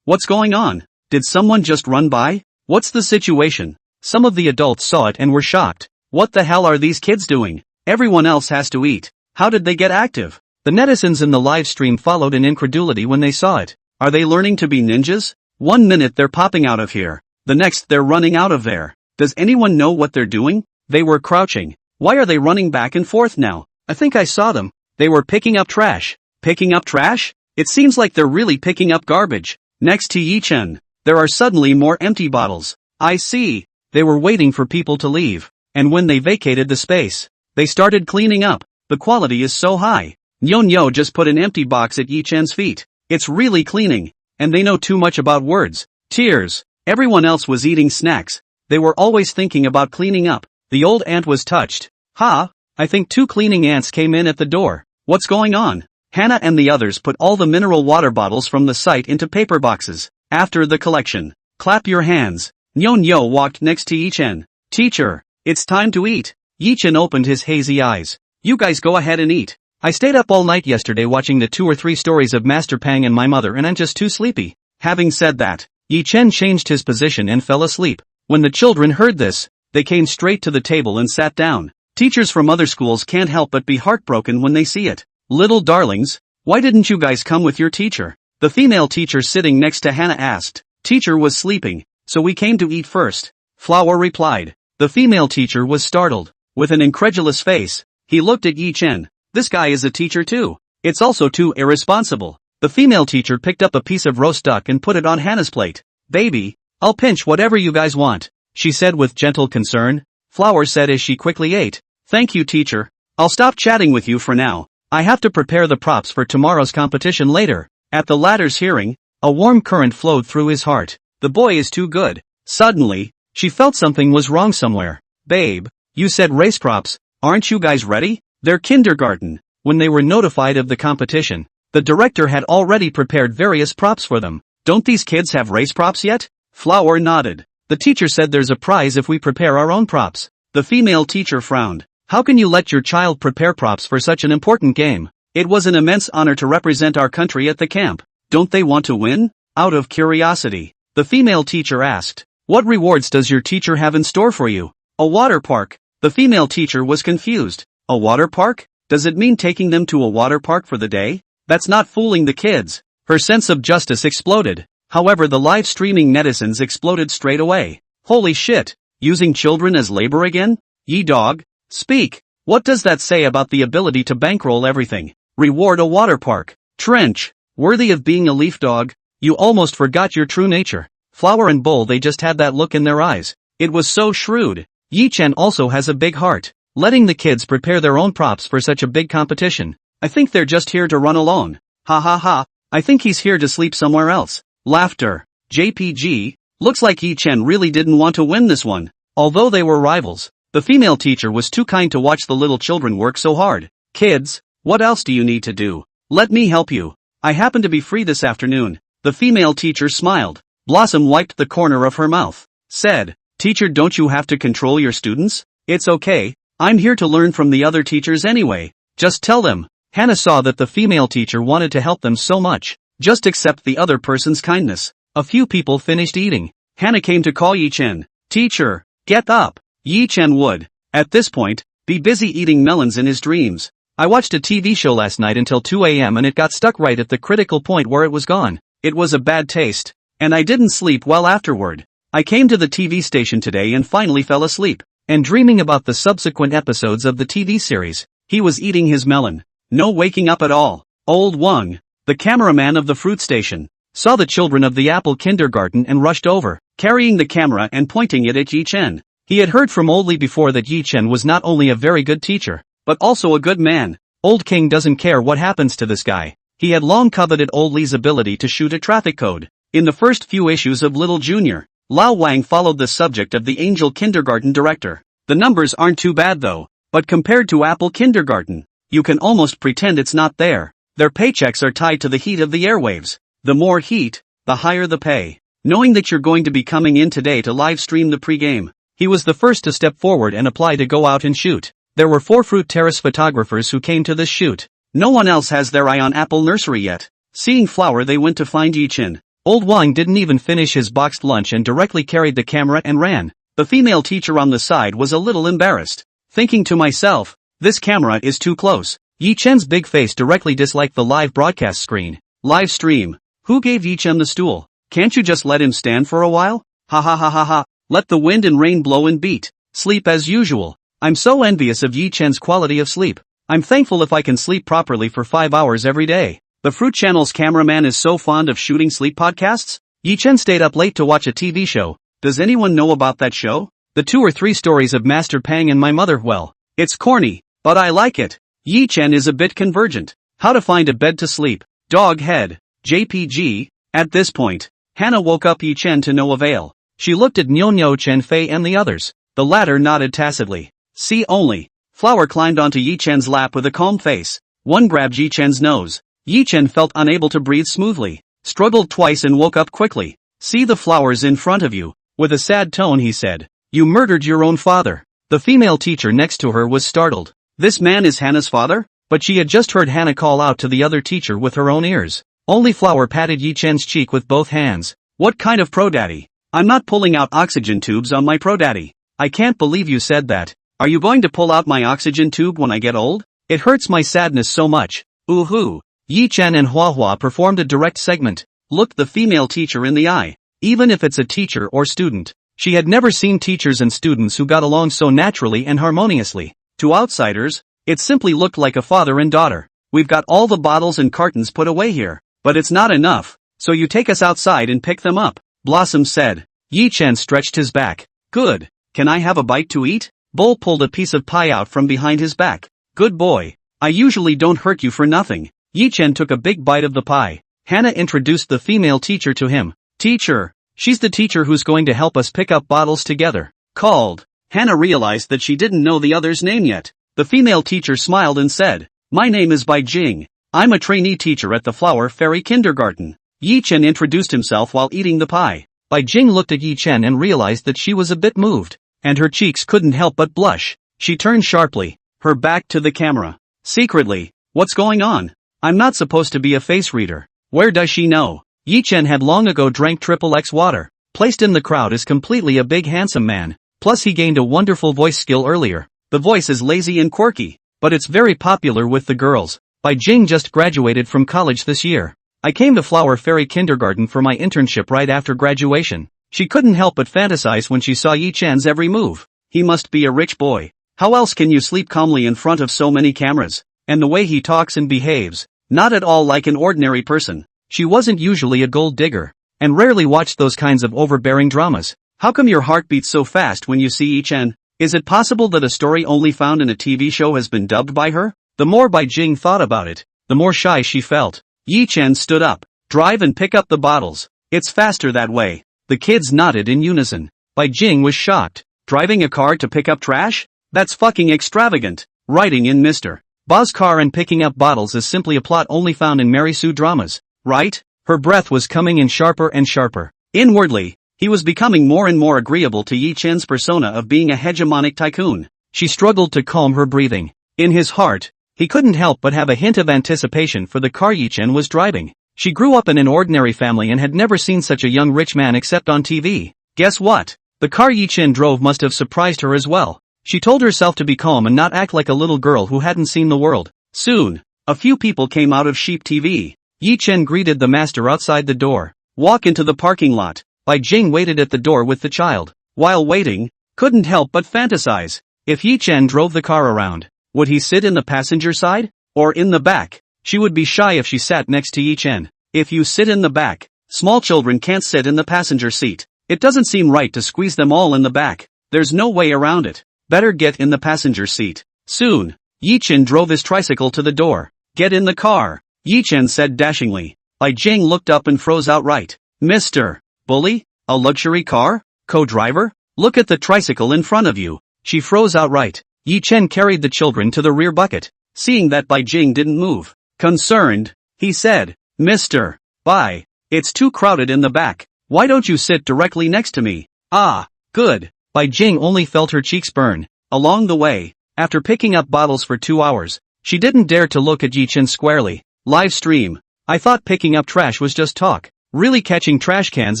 What's going on? Did someone just run by? What's the situation? Some of the adults saw it and were shocked. What the hell are these kids doing? Everyone else has to eat. How did they get active? The netizens in the live stream followed in incredulity when they saw it. Are they learning to be ninjas? 1 minute they're popping out of here. The next they're running out of there. Does anyone know what they're doing? They were crouching. Why are they running back and forth now? I think I saw them. They were picking up trash. Picking up trash? It seems like they're really picking up garbage. Next to Yi-Chen, there are suddenly more empty bottles. I see. They were waiting for people to leave. And when they vacated the space, they started cleaning up. The quality is so high. Nyo just put an empty box at Yi-Chen's feet. It's really cleaning. And they know too much about words. Tears. Everyone else was eating snacks. They were always thinking about cleaning up. The old ant was touched. I think 2 cleaning ants came in at the door. What's going on? Hannah and the others put all the mineral water bottles from the site into paper boxes. After the collection, clap your hands. Nyo walked next to Yi-Chen. Teacher, it's time to eat. Yi-Chen opened his hazy eyes. You guys go ahead and eat. I stayed up all night yesterday watching the 2 or 3 stories of Master Pang and my mother and I'm just too sleepy. Having said that, Yi-Chen changed his position and fell asleep. When the children heard this, they came straight to the table and sat down. Teachers from other schools can't help but be heartbroken when they see it. Little darlings, why didn't you guys come with your teacher? The female teacher sitting next to Hannah asked. Teacher was sleeping, so we came to eat first. Flower replied. The female teacher was startled. With an incredulous face, he looked at Yi-Chen. This guy is a teacher too. It's also too irresponsible. The female teacher picked up a piece of roast duck and put it on Hannah's plate. Baby, I'll pinch whatever you guys want, she said with gentle concern. Flower said as she quickly ate. Thank you, teacher. I'll stop chatting with you for now. I have to prepare the props for tomorrow's competition later. At the latter's hearing, a warm current flowed through his heart. The boy is too good. Suddenly, she felt something was wrong somewhere. Babe, you said race props, aren't you guys ready? They're kindergarten. When they were notified of the competition, the director had already prepared various props for them. Don't these kids have race props yet? Flower nodded. The teacher said there's a prize if we prepare our own props. The female teacher frowned. How can you let your child prepare props for such an important game? It was an immense honor to represent our country at the camp. Don't they want to win? Out of curiosity, the female teacher asked, "What rewards does your teacher have in store for you?" "A water park." The female teacher was confused. "A water park? Does it mean taking them to a water park for the day? That's not fooling the kids." Her sense of justice exploded. However, the live streaming netizens exploded straight away. "Holy shit! Using children as labor again? Ye dog? Speak! What does that say about the ability to bankroll everything? Reward a water park. Trench. Worthy of being a leaf dog? You almost forgot your true nature." Flower and Bull, they just had that look in their eyes. It was so shrewd. Yi Chen also has a big heart. Letting the kids prepare their own props for such a big competition. I think they're just here to run along. Ha ha ha. I think he's here to sleep somewhere else. Laughter. JPG. Looks like Yi Chen really didn't want to win this one. Although they were rivals, the female teacher was too kind to watch the little children work so hard. "Kids, what else do you need to do? Let me help you. I happen to be free this afternoon." The female teacher smiled. Blossom wiped the corner of her mouth. Said, "Teacher, don't you have to control your students? It's okay. I'm here to learn from the other teachers anyway. Just tell them." Hannah saw that the female teacher wanted to help them so much. Just accept the other person's kindness. A few people finished eating. Hannah came to call Yi Chen. "Teacher, get up." Yi Chen would, at this point, be busy eating melons in his dreams. "I watched a TV show last night until 2 a.m. and it got stuck right at the critical point where it was gone. It was a bad taste. And I didn't sleep well afterward. I came to the TV station today and finally fell asleep, and dreaming about the subsequent episodes of the TV series." He was eating his melon. No waking up at all. Old Wang, the cameraman of the fruit station, saw the children of the Apple kindergarten and rushed over, carrying the camera and pointing it at Yi Chen. He had heard from Old Li before that Yi Chen was not only a very good teacher, but also a good man. Old King doesn't care what happens to this guy. He had long coveted Old Li's ability to shoot a traffic code. In the first few issues of Little Junior, Lao Wang followed the subject of the Angel kindergarten director. The numbers aren't too bad though, but compared to Apple kindergarten, you can almost pretend it's not there. Their paychecks are tied to the heat of the airwaves. The more heat, the higher the pay. Knowing that you're going to be coming in today to live stream the pregame, he was the first to step forward and apply to go out and shoot. There were 4 Fruit Terrace photographers who came to this shoot. No one else has their eye on Apple Nursery yet. Seeing Flower, they went to find Yi Chen. Old Wang didn't even finish his boxed lunch and directly carried the camera and ran. The female teacher on the side was a little embarrassed. Thinking to myself, this camera is too close. Yi Chen's big face directly disliked the live broadcast screen. Live stream. Who gave Yi Chen the stool? Can't you just let him stand for a while? Ha ha ha ha ha. Let the wind and rain blow and beat. Sleep as usual. I'm so envious of Yi Chen's quality of sleep. I'm thankful if I can sleep properly for 5 hours every day. The Fruit Channel's cameraman is so fond of shooting sleep podcasts? Yi Chen stayed up late to watch a TV show. Does anyone know about that show? The 2 or 3 stories of Master Pang and my mother. Well, it's corny, but I like it. Yi Chen is a bit convergent. How to find a bed to sleep. Dog head. JPG. At this point, Hannah woke up Yi Chen to no avail. She looked at Nyo Chen Fei and the others. The latter nodded tacitly. See only. Flower climbed onto Yi Chen's lap with a calm face. One grabbed Yi Chen's nose. Yi Chen felt unable to breathe smoothly, struggled twice and woke up quickly. See the flowers in front of you. With a sad tone he said, "You murdered your own father." The female teacher next to her was startled. This man is Hannah's father? But she had just heard Hannah call out to the other teacher with her own ears. Only Flower patted Yi Chen's cheek with both hands. What kind of pro-daddy? I'm not pulling out oxygen tubes on my pro-daddy. I can't believe you said that. Are you going to pull out my oxygen tube when I get old? It hurts my sadness so much. Ooh-hoo. Yi Chen and Hua Hua performed a direct segment. Looked the female teacher in the eye. Even if it's a teacher or student, she had never seen teachers and students who got along so naturally and harmoniously. To outsiders, it simply looked like a father and daughter. We've got all the bottles and cartons put away here, but it's not enough, so you take us outside and pick them up, Blossom said. Yi Chen stretched his back. Good. Can I have a bite to eat? Bull pulled a piece of pie out from behind his back. Good boy. I usually don't hurt you for nothing. Yi Chen took a big bite of the pie. Hannah introduced the female teacher to him. Teacher. She's the teacher who's going to help us pick up bottles together. Called. Hannah realized that she didn't know the other's name yet. The female teacher smiled and said, My name is Bai Jing. I'm a trainee teacher at the Flower Fairy Kindergarten. Yi Chen introduced himself while eating the pie. Bai Jing looked at Yi Chen and realized that she was a bit moved, and her cheeks couldn't help but blush. She turned sharply, her back to the camera. Secretly, what's going on? I'm not supposed to be a face reader. Where does she know? Yi Chen had long ago drank triple X water. Placed in the crowd is completely a big handsome man. Plus he gained a wonderful voice skill earlier. The voice is lazy and quirky, but it's very popular with the girls. Bai Jing just graduated from college this year. I came to Flower Fairy Kindergarten for my internship right after graduation. She couldn't help but fantasize when she saw Yi Chen's every move. He must be a rich boy. How else can you sleep calmly in front of so many cameras? And the way he talks and behaves, not at all like an ordinary person. She wasn't usually a gold digger, and rarely watched those kinds of overbearing dramas. How come your heart beats so fast when you see Yi Chen? Is it possible that a story only found in a TV show has been dubbed by her? The more Bai Jing thought about it, the more shy she felt. Yi Chen stood up. Drive and pick up the bottles. It's faster that way. The kids nodded in unison. Bai Jing was shocked. Driving a car to pick up trash? That's fucking extravagant. Riding in Mr. Ba's car and picking up bottles is simply a plot only found in Mary Sue dramas, right? Her breath was coming in sharper and sharper. Inwardly, he was becoming more and more agreeable to Yi Chen's persona of being a hegemonic tycoon. She struggled to calm her breathing. In his heart, he couldn't help but have a hint of anticipation for the car Yi Chen was driving. She grew up in an ordinary family and had never seen such a young rich man except on TV. Guess what? The car Yi Chen drove must have surprised her as well. She told herself to be calm and not act like a little girl who hadn't seen the world. Soon, a few people came out of Sheep TV. Yi Chen greeted the master outside the door. Walk into the parking lot. Bai Jing waited at the door with the child. While waiting, couldn't help but fantasize. If Yi Chen drove the car around, would he sit in the passenger side? Or in the back? She would be shy if she sat next to Yi Chen. If you sit in the back, small children can't sit in the passenger seat. It doesn't seem right to squeeze them all in the back. There's no way around it. Better get in the passenger seat. Soon, Yi Chen drove his tricycle to the door. Get in the car, Yi Chen said dashingly. Bai Jing looked up and froze outright. Mr. Bully? A luxury car? Co-driver? Look at the tricycle in front of you. She froze outright. Yi Chen carried the children to the rear bucket. Seeing that Bai Jing didn't move, concerned, he said, Mr. Bai, it's too crowded in the back. Why don't you sit directly next to me? Ah, good. Bai Jing only felt her cheeks burn. Along the way, after picking up bottles for 2 hours, she didn't dare to look at Yi Chen squarely. Live stream. I thought picking up trash was just talk. Really catching trash cans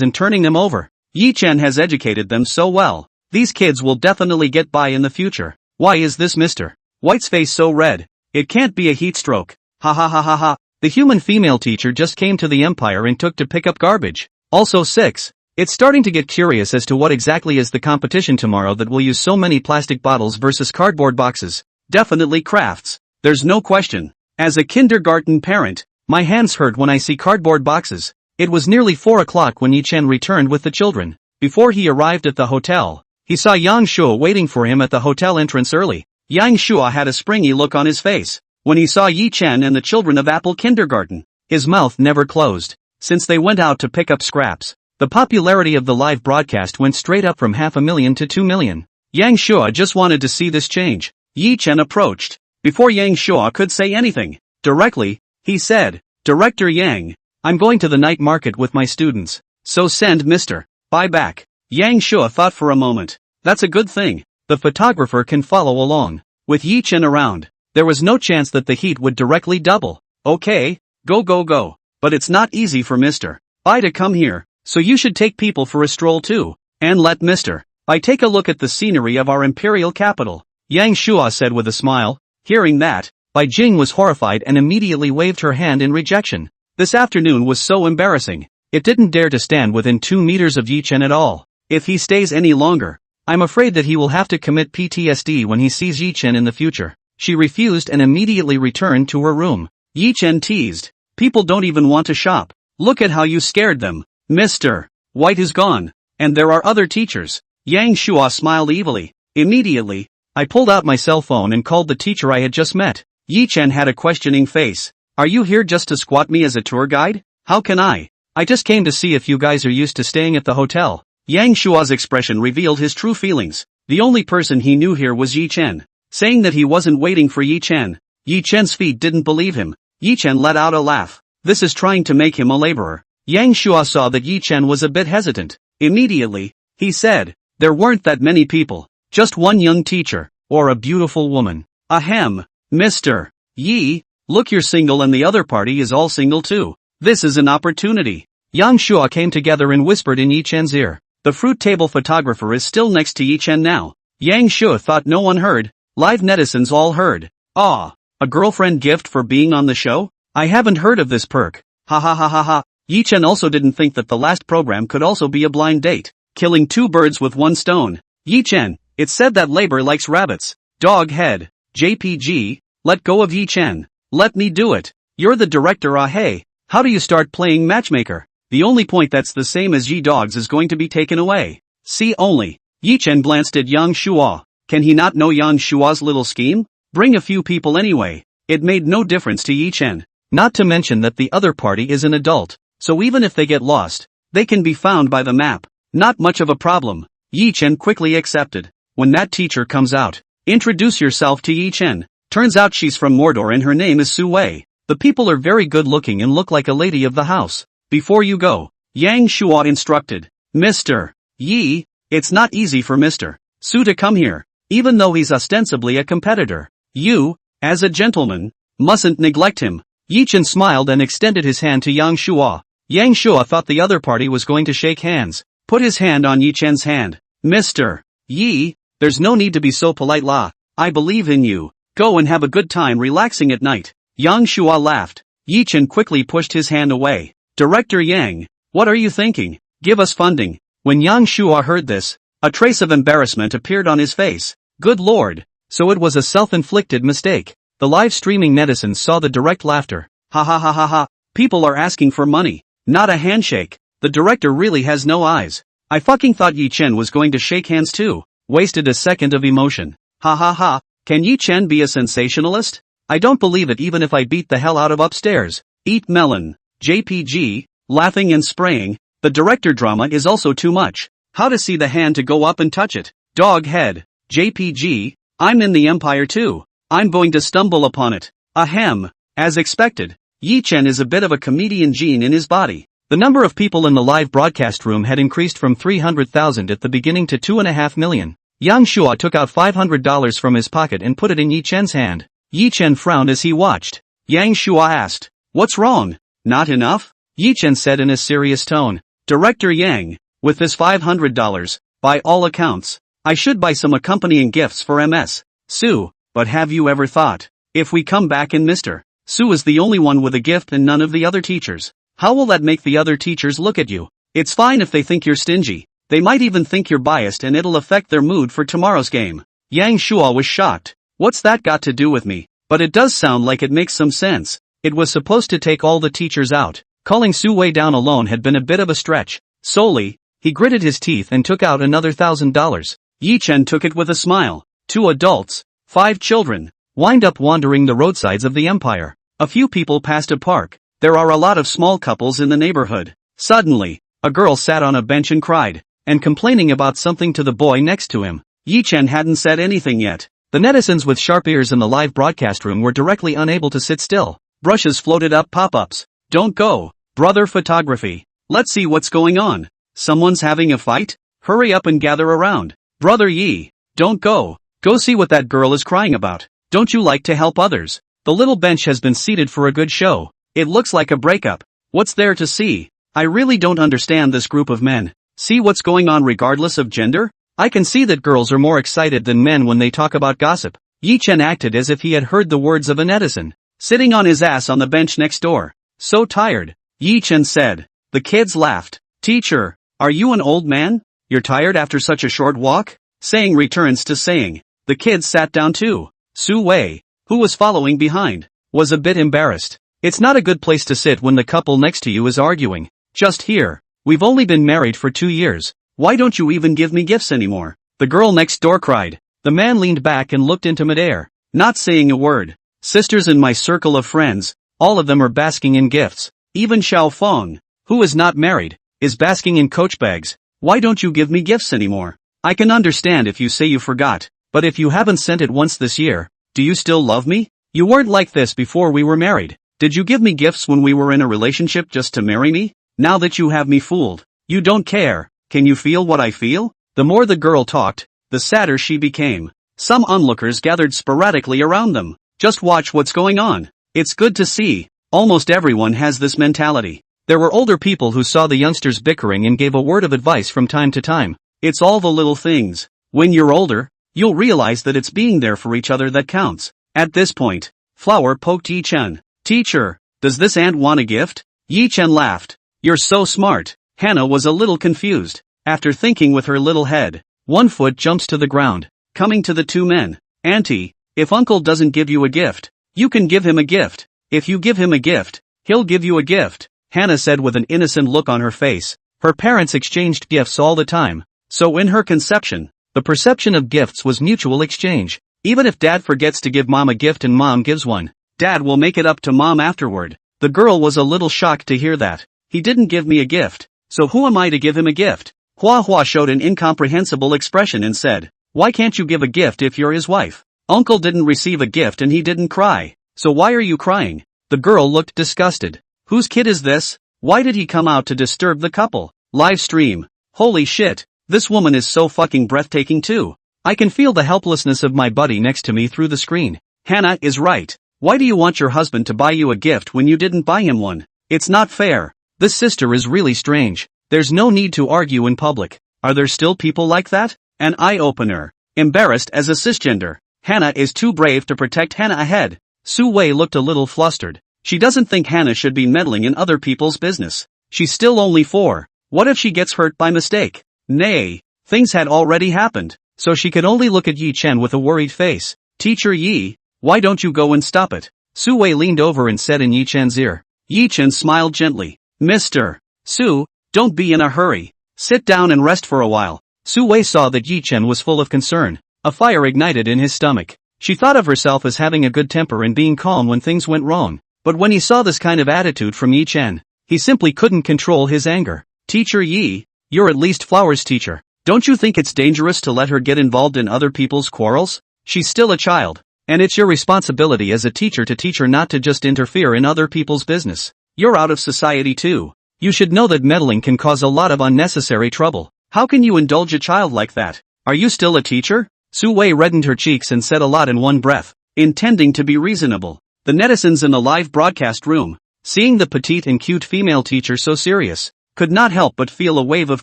and turning them over. Yi Chen has educated them so well. These kids will definitely get by in the future. Why is this Mr. White's face so red? It can't be a heat stroke. Ha ha ha ha ha. The human female teacher just came to the Empire and took to pick up garbage. Also 6. It's starting to get curious as to what exactly is the competition tomorrow that will use so many plastic bottles versus cardboard boxes. Definitely crafts. There's no question. As a kindergarten parent, my hands hurt when I see cardboard boxes. It was nearly 4 o'clock when Yi Chen returned with the children. Before he arrived at the hotel, he saw Yang Shua waiting for him at the hotel entrance early. Yang Shua had a springy look on his face. When he saw Yi Chen and the children of Apple Kindergarten, his mouth never closed. Since they went out to pick up scraps, the popularity of the live broadcast went straight up from 500,000 to 2 million. Yang Shua just wanted to see this change. Yi Chen approached. Before Yang Shua could say anything, directly, he said, Director Yang, I'm going to the night market with my students, so send Mr. Bai back. Yang Shua thought for a moment. That's a good thing. The photographer can follow along. With Yi Chen around, there was no chance that the heat would directly double. Okay, go. But it's not easy for Mr. Bai to come here, so you should take people for a stroll too. And let Mr. Bai take a look at the scenery of our imperial capital. Yang Shua said with a smile. Hearing that, Bai Jing was horrified and immediately waved her hand in rejection. This afternoon was so embarrassing. It didn't dare to stand within 2 meters of Yi Chen at all. If he stays any longer, I'm afraid that he will have to commit PTSD when he sees Yi Chen in the future. She refused and immediately returned to her room. Yi Chen teased. People don't even want to shop. Look at how you scared them. Mr. White is gone. And there are other teachers. Yang Shua smiled evilly. Immediately, I pulled out my cell phone and called the teacher I had just met. Yi Chen had a questioning face. Are you here just to squat me as a tour guide? How can I just came to see if you guys are used to staying at the hotel. Yang Shua's expression revealed his true feelings. The only person he knew here was Yi Chen. Saying that he wasn't waiting for Yi Chen. Yi Chen's feet didn't believe him. Yi Chen let out a laugh. This is trying to make him a laborer. Yang Shua saw that Yi Chen was a bit hesitant. Immediately, he said, there weren't that many people. Just one young teacher, or a beautiful woman. Ahem. Mr. Yi, look, you're single and the other party is all single too. This is an opportunity. Yang Shua came together and whispered in Yi Chen's ear. The fruit table photographer is still next to Yi Chen now. Yang Shua thought no one heard. Live netizens all heard. Ah, a girlfriend gift for being on the show? I haven't heard of this perk. Ha ha ha ha ha. Yi Chen also didn't think that the last program could also be a blind date. Killing two birds with one stone. Yi Chen, it's said that labor likes rabbits. Dog head. JPG, let go of Yi Chen. Let me do it. You're the director, ah hey. How do you start playing matchmaker? The only point that's the same as Yi Dogs is going to be taken away. See only. Yi Chen glanced at Yang Shua. Can he not know Yang Shua's little scheme? Bring a few people anyway. It made no difference to Yi Chen. Not to mention that the other party is an adult, so even if they get lost, they can be found by the map. Not much of a problem. Yi Chen quickly accepted. When that teacher comes out, introduce yourself to Yi Chen. Turns out she's from Mordor and her name is Su Wei. The people are very good looking and look like a lady of the house. Before you go, Yang Shua instructed. Mr. Yi, it's not easy for Mr. Su to come here, even though he's ostensibly a competitor. You, as a gentleman, mustn't neglect him. Yi Chen smiled and extended his hand to Yang Shua. Yang Shua thought the other party was going to shake hands. Put his hand on Yi Chen's hand. Mr. Yi, there's no need to be so polite la. I believe in you. Go and have a good time relaxing at night. Yang Shua laughed. Yi Chen quickly pushed his hand away. Director Yang, what are you thinking? Give us funding. When Yang Shua heard this, a trace of embarrassment appeared on his face. Good lord, so it was a self-inflicted mistake. The live streaming netizens saw the direct laughter. Ha ha ha ha ha, people are asking for money, not a handshake. The director really has no eyes. I fucking thought Yi Chen was going to shake hands too. Wasted a second of emotion. Ha ha ha, can Yi Chen be a sensationalist? I don't believe it even if I beat the hell out of upstairs. Eat melon. JPG, laughing and spraying. The director drama is also too much. How to see the hand to go up and touch it. Dog head. JPG, I'm in the empire too. I'm going to stumble upon it. Ahem. As expected, Yi Chen is a bit of a comedian gene in his body. The number of people in the live broadcast room had increased from 300,000 at the beginning to 2.5 million. Yang Shua took out $500 from his pocket and put it in Yi Chen's hand. Yi Chen frowned as he watched. Yang Shua asked, "What's wrong? Not enough?" Yi Chen said in a serious tone. Director Yang, with this $500, by all accounts, I should buy some accompanying gifts for MS. Su, but have you ever thought, if we come back and Mr. Su is the only one with a gift and none of the other teachers, how will that make the other teachers look at you? It's fine if they think you're stingy. They might even think you're biased and it'll affect their mood for tomorrow's game. Yang Shua was shocked. What's that got to do with me? But it does sound like it makes some sense. It was supposed to take all the teachers out. Calling Su Wei down alone had been a bit of a stretch. Solely, he gritted his teeth and took out another $1,000. Yi Chen took it with a smile. 2 adults, 5 children, wind up wandering the roadsides of the empire. A few people passed a park. There are a lot of small couples in the neighborhood. Suddenly, a girl sat on a bench and cried, and complaining about something to the boy next to him. Yi Chen hadn't said anything yet. The netizens with sharp ears in the live broadcast room were directly unable to sit still. Brushes floated up pop-ups. Don't go, brother photography. Let's see what's going on. Someone's having a fight? Hurry up and gather around. Brother Yi, don't go. Go see what that girl is crying about. Don't you like to help others? The little bench has been seated for a good show. It looks like a breakup. What's there to see? I really don't understand this group of men. See what's going on regardless of gender? I can see that girls are more excited than men when they talk about gossip. Yi Chen acted as if he had heard the words of a netizen, sitting on his ass on the bench next door. So tired, Yi Chen said. The kids laughed. Teacher, are you an old man? You're tired after such a short walk? Saying returns to saying. The kids sat down too. Su Wei, who was following behind, was a bit embarrassed. It's not a good place to sit when the couple next to you is arguing. Just here. We've only been married for 2 years. Why don't you even give me gifts anymore? The girl next door cried. The man leaned back and looked into midair, not saying a word. Sisters in my circle of friends, all of them are basking in gifts. Even Xiao Feng, who is not married, is basking in coach bags. Why don't you give me gifts anymore? I can understand if you say you forgot, but if you haven't sent it once this year, do you still love me? You weren't like this before we were married. Did you give me gifts when we were in a relationship just to marry me? Now that you have me fooled, you don't care. Can you feel what I feel? The more the girl talked, the sadder she became. Some onlookers gathered sporadically around them. Just watch what's going on. It's good to see. Almost everyone has this mentality. There were older people who saw the youngsters bickering and gave a word of advice from time to time. It's all the little things. When you're older, you'll realize that it's being there for each other that counts. At this point, Flower poked Yi-chan. Teacher, does this ant want a gift? Yi-chan laughed. You're so smart. Hannah was a little confused. After thinking with her little head, one foot jumps to the ground, coming to the two men. Auntie, if uncle doesn't give you a gift, you can give him a gift. If you give him a gift, he'll give you a gift, Hannah said with an innocent look on her face. Her parents exchanged gifts all the time, so in her conception, the perception of gifts was mutual exchange. Even if dad forgets to give mom a gift and mom gives one, dad will make it up to mom afterward. The girl was a little shocked to hear that. He didn't give me a gift, so who am I to give him a gift? Hua Hua showed an incomprehensible expression and said, why can't you give a gift if you're his wife? Uncle didn't receive a gift and he didn't cry, so why are you crying? The girl looked disgusted. Whose kid is this? Why did he come out to disturb the couple? Live stream. Holy shit, this woman is so fucking breathtaking too. I can feel the helplessness of my buddy next to me through the screen. Hannah is right. Why do you want your husband to buy you a gift when you didn't buy him one? It's not fair. This sister is really strange. There's no need to argue in public. Are there still people like that? An eye-opener. Embarrassed as a cisgender. Hannah is too brave to protect Hannah ahead. Su Wei looked a little flustered. She doesn't think Hannah should be meddling in other people's business. She's still only 4. What if she gets hurt by mistake? Nay, things had already happened, so she could only look at Yi Chen with a worried face. Teacher Yi, why don't you go and stop it? Su Wei leaned over and said in Yi Chen's ear. Yi Chen smiled gently. Mr. Su, don't be in a hurry. Sit down and rest for a while. Su Wei saw that Yi Chen was full of concern. A fire ignited in his stomach. She thought of herself as having a good temper and being calm when things went wrong. But when he saw this kind of attitude from Yi Chen, he simply couldn't control his anger. Teacher Yi, you're at least Flower's teacher. Don't you think it's dangerous to let her get involved in other people's quarrels? She's still a child, and it's your responsibility as a teacher to teach her not to just interfere in other people's business. You're out of society too. You should know that meddling can cause a lot of unnecessary trouble. How can you indulge a child like that? Are you still a teacher? Su Wei reddened her cheeks and said a lot in one breath, intending to be reasonable. The netizens in the live broadcast room, seeing the petite and cute female teacher so serious, could not help but feel a wave of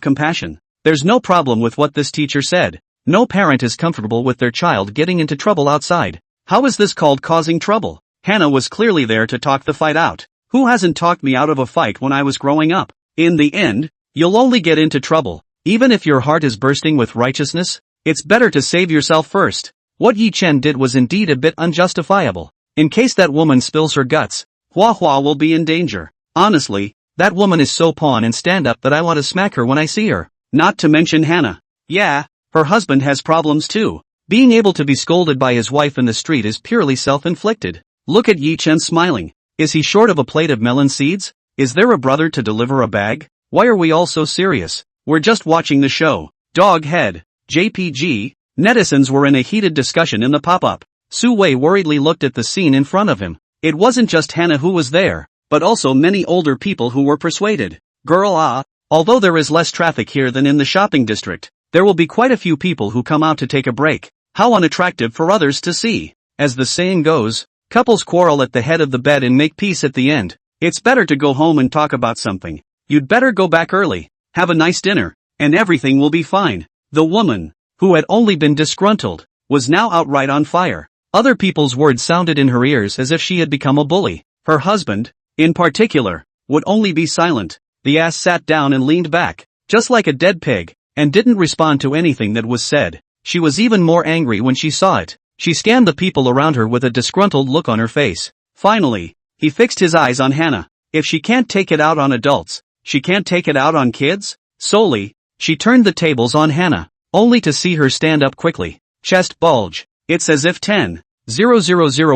compassion. There's no problem with what this teacher said. No parent is comfortable with their child getting into trouble outside. How is this called causing trouble? Hannah was clearly there to talk the fight out. Who hasn't talked me out of a fight when I was growing up? In the end, you'll only get into trouble. Even if your heart is bursting with righteousness, it's better to save yourself first. What Yi Chen did was indeed a bit unjustifiable. In case that woman spills her guts, Hua Hua will be in danger. Honestly, that woman is so pawn and stand up that I want to smack her when I see her. Not to mention Hannah. Yeah, her husband has problems too. Being able to be scolded by his wife in the street is purely self-inflicted. Look at Yi Chen smiling. Is he short of a plate of melon seeds? Is there a brother to deliver a bag? Why are we all so serious? We're just watching the show. Dog head. JPG. Netizens were in a heated discussion in the pop-up. Su Wei worriedly looked at the scene in front of him. It wasn't just Hannah who was there, but also many older people who were persuaded. Girl, although there is less traffic here than in the shopping district, there will be quite a few people who come out to take a break. How unattractive for others to see. As the saying goes, couples quarrel at the head of the bed and make peace at the end. It's better to go home and talk about something. You'd better go back early, have a nice dinner, and everything will be fine. The woman, who had only been disgruntled, was now outright on fire. Other people's words sounded in her ears as if she had become a bully. Her husband, in particular, would only be silent. The ass sat down and leaned back, just like a dead pig, and didn't respond to anything that was said. She was even more angry when she saw it. She scanned the people around her with a disgruntled look on her face. Finally, he fixed his eyes on Hannah. If she can't take it out on adults, she can't take it out on kids? Solely, she turned the tables on Hannah, only to see her stand up quickly. Chest bulge. It's as if 10,000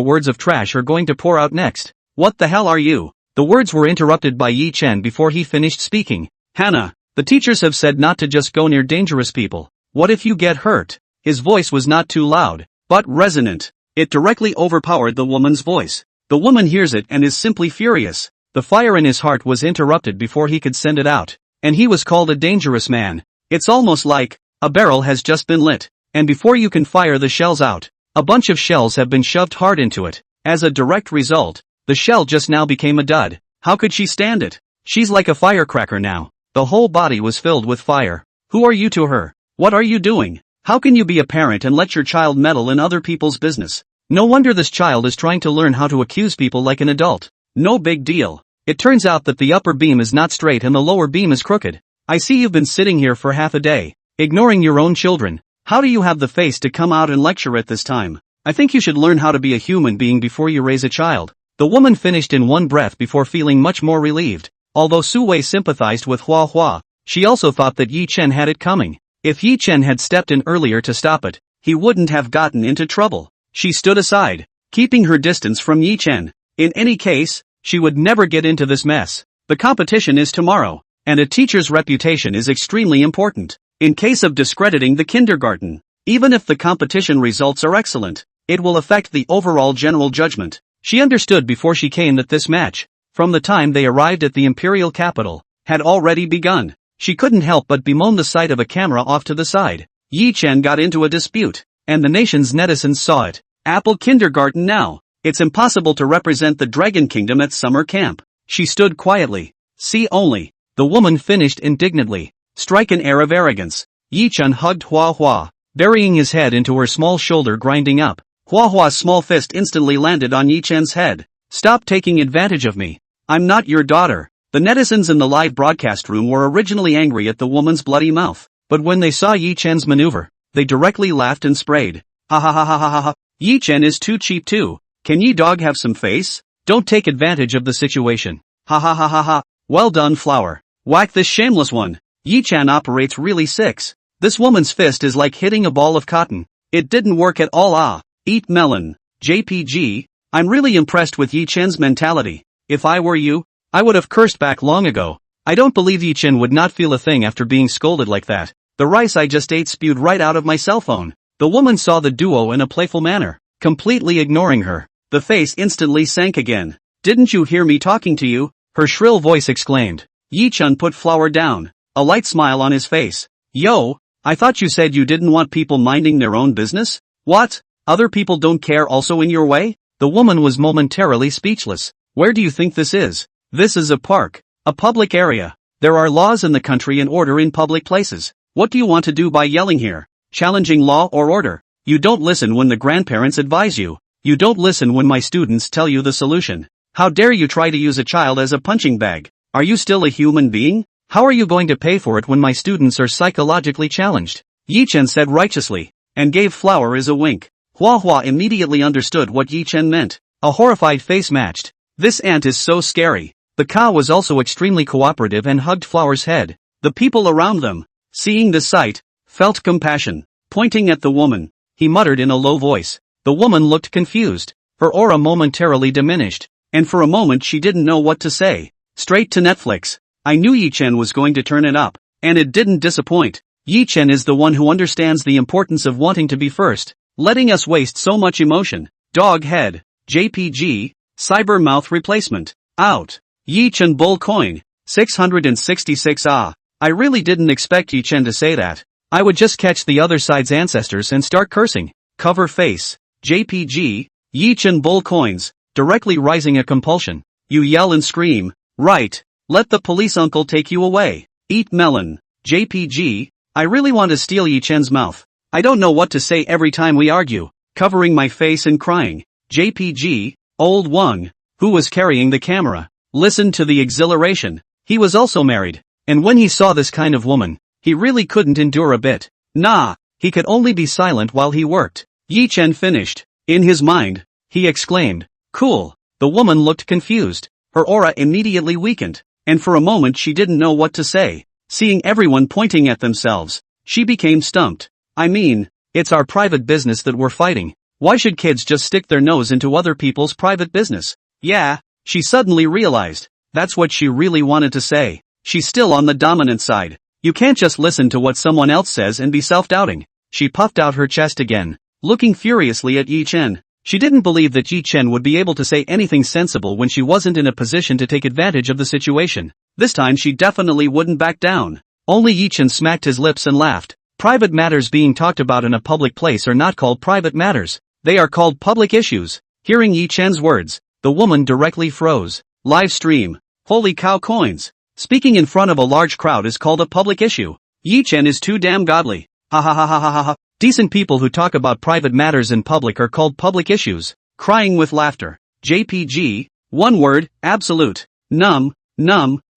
words of trash are going to pour out next. What the hell are you? The words were interrupted by Yi Chen before he finished speaking. Hannah, the teachers have said not to just go near dangerous people. What if you get hurt? His voice was not too loud, but resonant. It directly overpowered the woman's voice. The woman hears it and is simply furious. The fire in his heart was interrupted before he could send it out, and he was called a dangerous man. It's almost like a barrel has just been lit, and before you can fire the shells out, a bunch of shells have been shoved hard into it. As a direct result, the shell just now became a dud. How could she stand it? She's like a firecracker now. The whole body was filled with fire. Who are you to her? What are you doing? How can you be a parent and let your child meddle in other people's business? No wonder this child is trying to learn how to accuse people like an adult. No big deal. It turns out that the upper beam is not straight and the lower beam is crooked. I see you've been sitting here for half a day, ignoring your own children. How do you have the face to come out and lecture at this time? I think you should learn how to be a human being before you raise a child. The woman finished in one breath before feeling much more relieved. Although Su Wei sympathized with Hua Hua, she also thought that Yi Chen had it coming. If Yi Chen had stepped in earlier to stop it, he wouldn't have gotten into trouble. She stood aside, keeping her distance from Yi Chen. In any case, she would never get into this mess. The competition is tomorrow, and a teacher's reputation is extremely important. In case of discrediting the kindergarten, even if the competition results are excellent, it will affect the overall general judgment. She understood before she came that this match, from the time they arrived at the imperial capital, had already begun. She couldn't help but bemoan the sight of a camera off to the side. Yi Chen got into a dispute, and the nation's netizens saw it. Apple kindergarten now. It's impossible to represent the Dragon Kingdom at summer camp. She stood quietly. See only. The woman finished indignantly. Strike an air of arrogance. Yi Chen hugged Hua Hua, burying his head into her small shoulder, grinding up. Hua Hua's small fist instantly landed on Yi Chen's head. Stop taking advantage of me. I'm not your daughter. The netizens in the live broadcast room were originally angry at the woman's bloody mouth, but when they saw Yi Chen's maneuver, they directly laughed and sprayed. Ha ha ha ha ha ha ha. Yi Chen is too cheap too. Can ye dog have some face? Don't take advantage of the situation. Ha ha ha ha ha. Well done, Flower. Whack this shameless one. Yi Chen operates really sick. This woman's fist is like hitting a ball of cotton. It didn't work at all. Eat melon. JPG. I'm really impressed with Yi Chen's mentality. If I were you, I would have cursed back long ago. I don't believe Yi Chen would not feel a thing after being scolded like that. The rice I just ate spewed right out of my cell phone. The woman saw the duo in a playful manner, completely ignoring her. The face instantly sank again. Didn't you hear me talking to you? Her shrill voice exclaimed. Yi Chen put Flower down, a light smile on his face. Yo, I thought you said you didn't want people minding their own business? What? Other people don't care also in your way? The woman was momentarily speechless. Where do you think this is? This is a park, a public area. There are laws in the country and order in public places. What do you want to do by yelling here? Challenging law or order? You don't listen when the grandparents advise you. You don't listen when my students tell you the solution. How dare you try to use a child as a punching bag? Are you still a human being? How are you going to pay for it when my students are psychologically challenged? Yi Chen said righteously, and gave Flower a wink. Hua Hua immediately understood what Yi Chen meant. A horrified face matched. This ant is so scary. The Ka was also extremely cooperative and hugged Flower's head. The people around them, seeing the sight, felt compassion. Pointing at the woman, he muttered in a low voice. The woman looked confused. Her aura momentarily diminished, and for a moment she didn't know what to say. Straight to Netflix. I knew Yi Chen was going to turn it up, and it didn't disappoint. Yi Chen is the one who understands the importance of wanting to be first, letting us waste so much emotion. Dog head. JPG. Cyber mouth replacement. Out. Yi Chen bull coin. 666. I really didn't expect Yi Chen to say that. I would just catch the other side's ancestors and start cursing. Cover face. JPG. Yi Chen bull coins. Directly rising a compulsion. You yell and scream. Right. Let the police uncle take you away. Eat melon. JPG. I really want to steal Yi Chen's mouth. I don't know what to say every time we argue. Covering my face and crying. JPG. Old Wang, who was carrying the camera, listened to the exhilaration. He was also married, and when he saw this kind of woman, he really couldn't endure a bit. Nah, he could only be silent while he worked. Yi Chen finished. In his mind, he exclaimed, cool. The woman looked confused. Her aura immediately weakened, and for a moment she didn't know what to say. Seeing everyone pointing at themselves, she became stumped. I mean, it's our private business that we're fighting. Why should kids just stick their nose into other people's private business? Yeah, she suddenly realized. That's what she really wanted to say. She's still on the dominant side. You can't just listen to what someone else says and be self-doubting. She puffed out her chest again, looking furiously at Yi Chen. She didn't believe that Yi Chen would be able to say anything sensible when she wasn't in a position to take advantage of the situation. This time she definitely wouldn't back down. Only Yi Chen smacked his lips and laughed. Private matters being talked about in a public place are not called private matters. They are called public issues. Hearing Yi Chen's words, the woman directly froze. Live stream. Holy cow coins. Speaking in front of a large crowd is called a public issue. Yi Chen is too damn godly. Ha ha ha ha ha ha ha. Decent people who talk about private matters in public are called public issues. Crying with laughter. JPG. One word, absolute. Numb.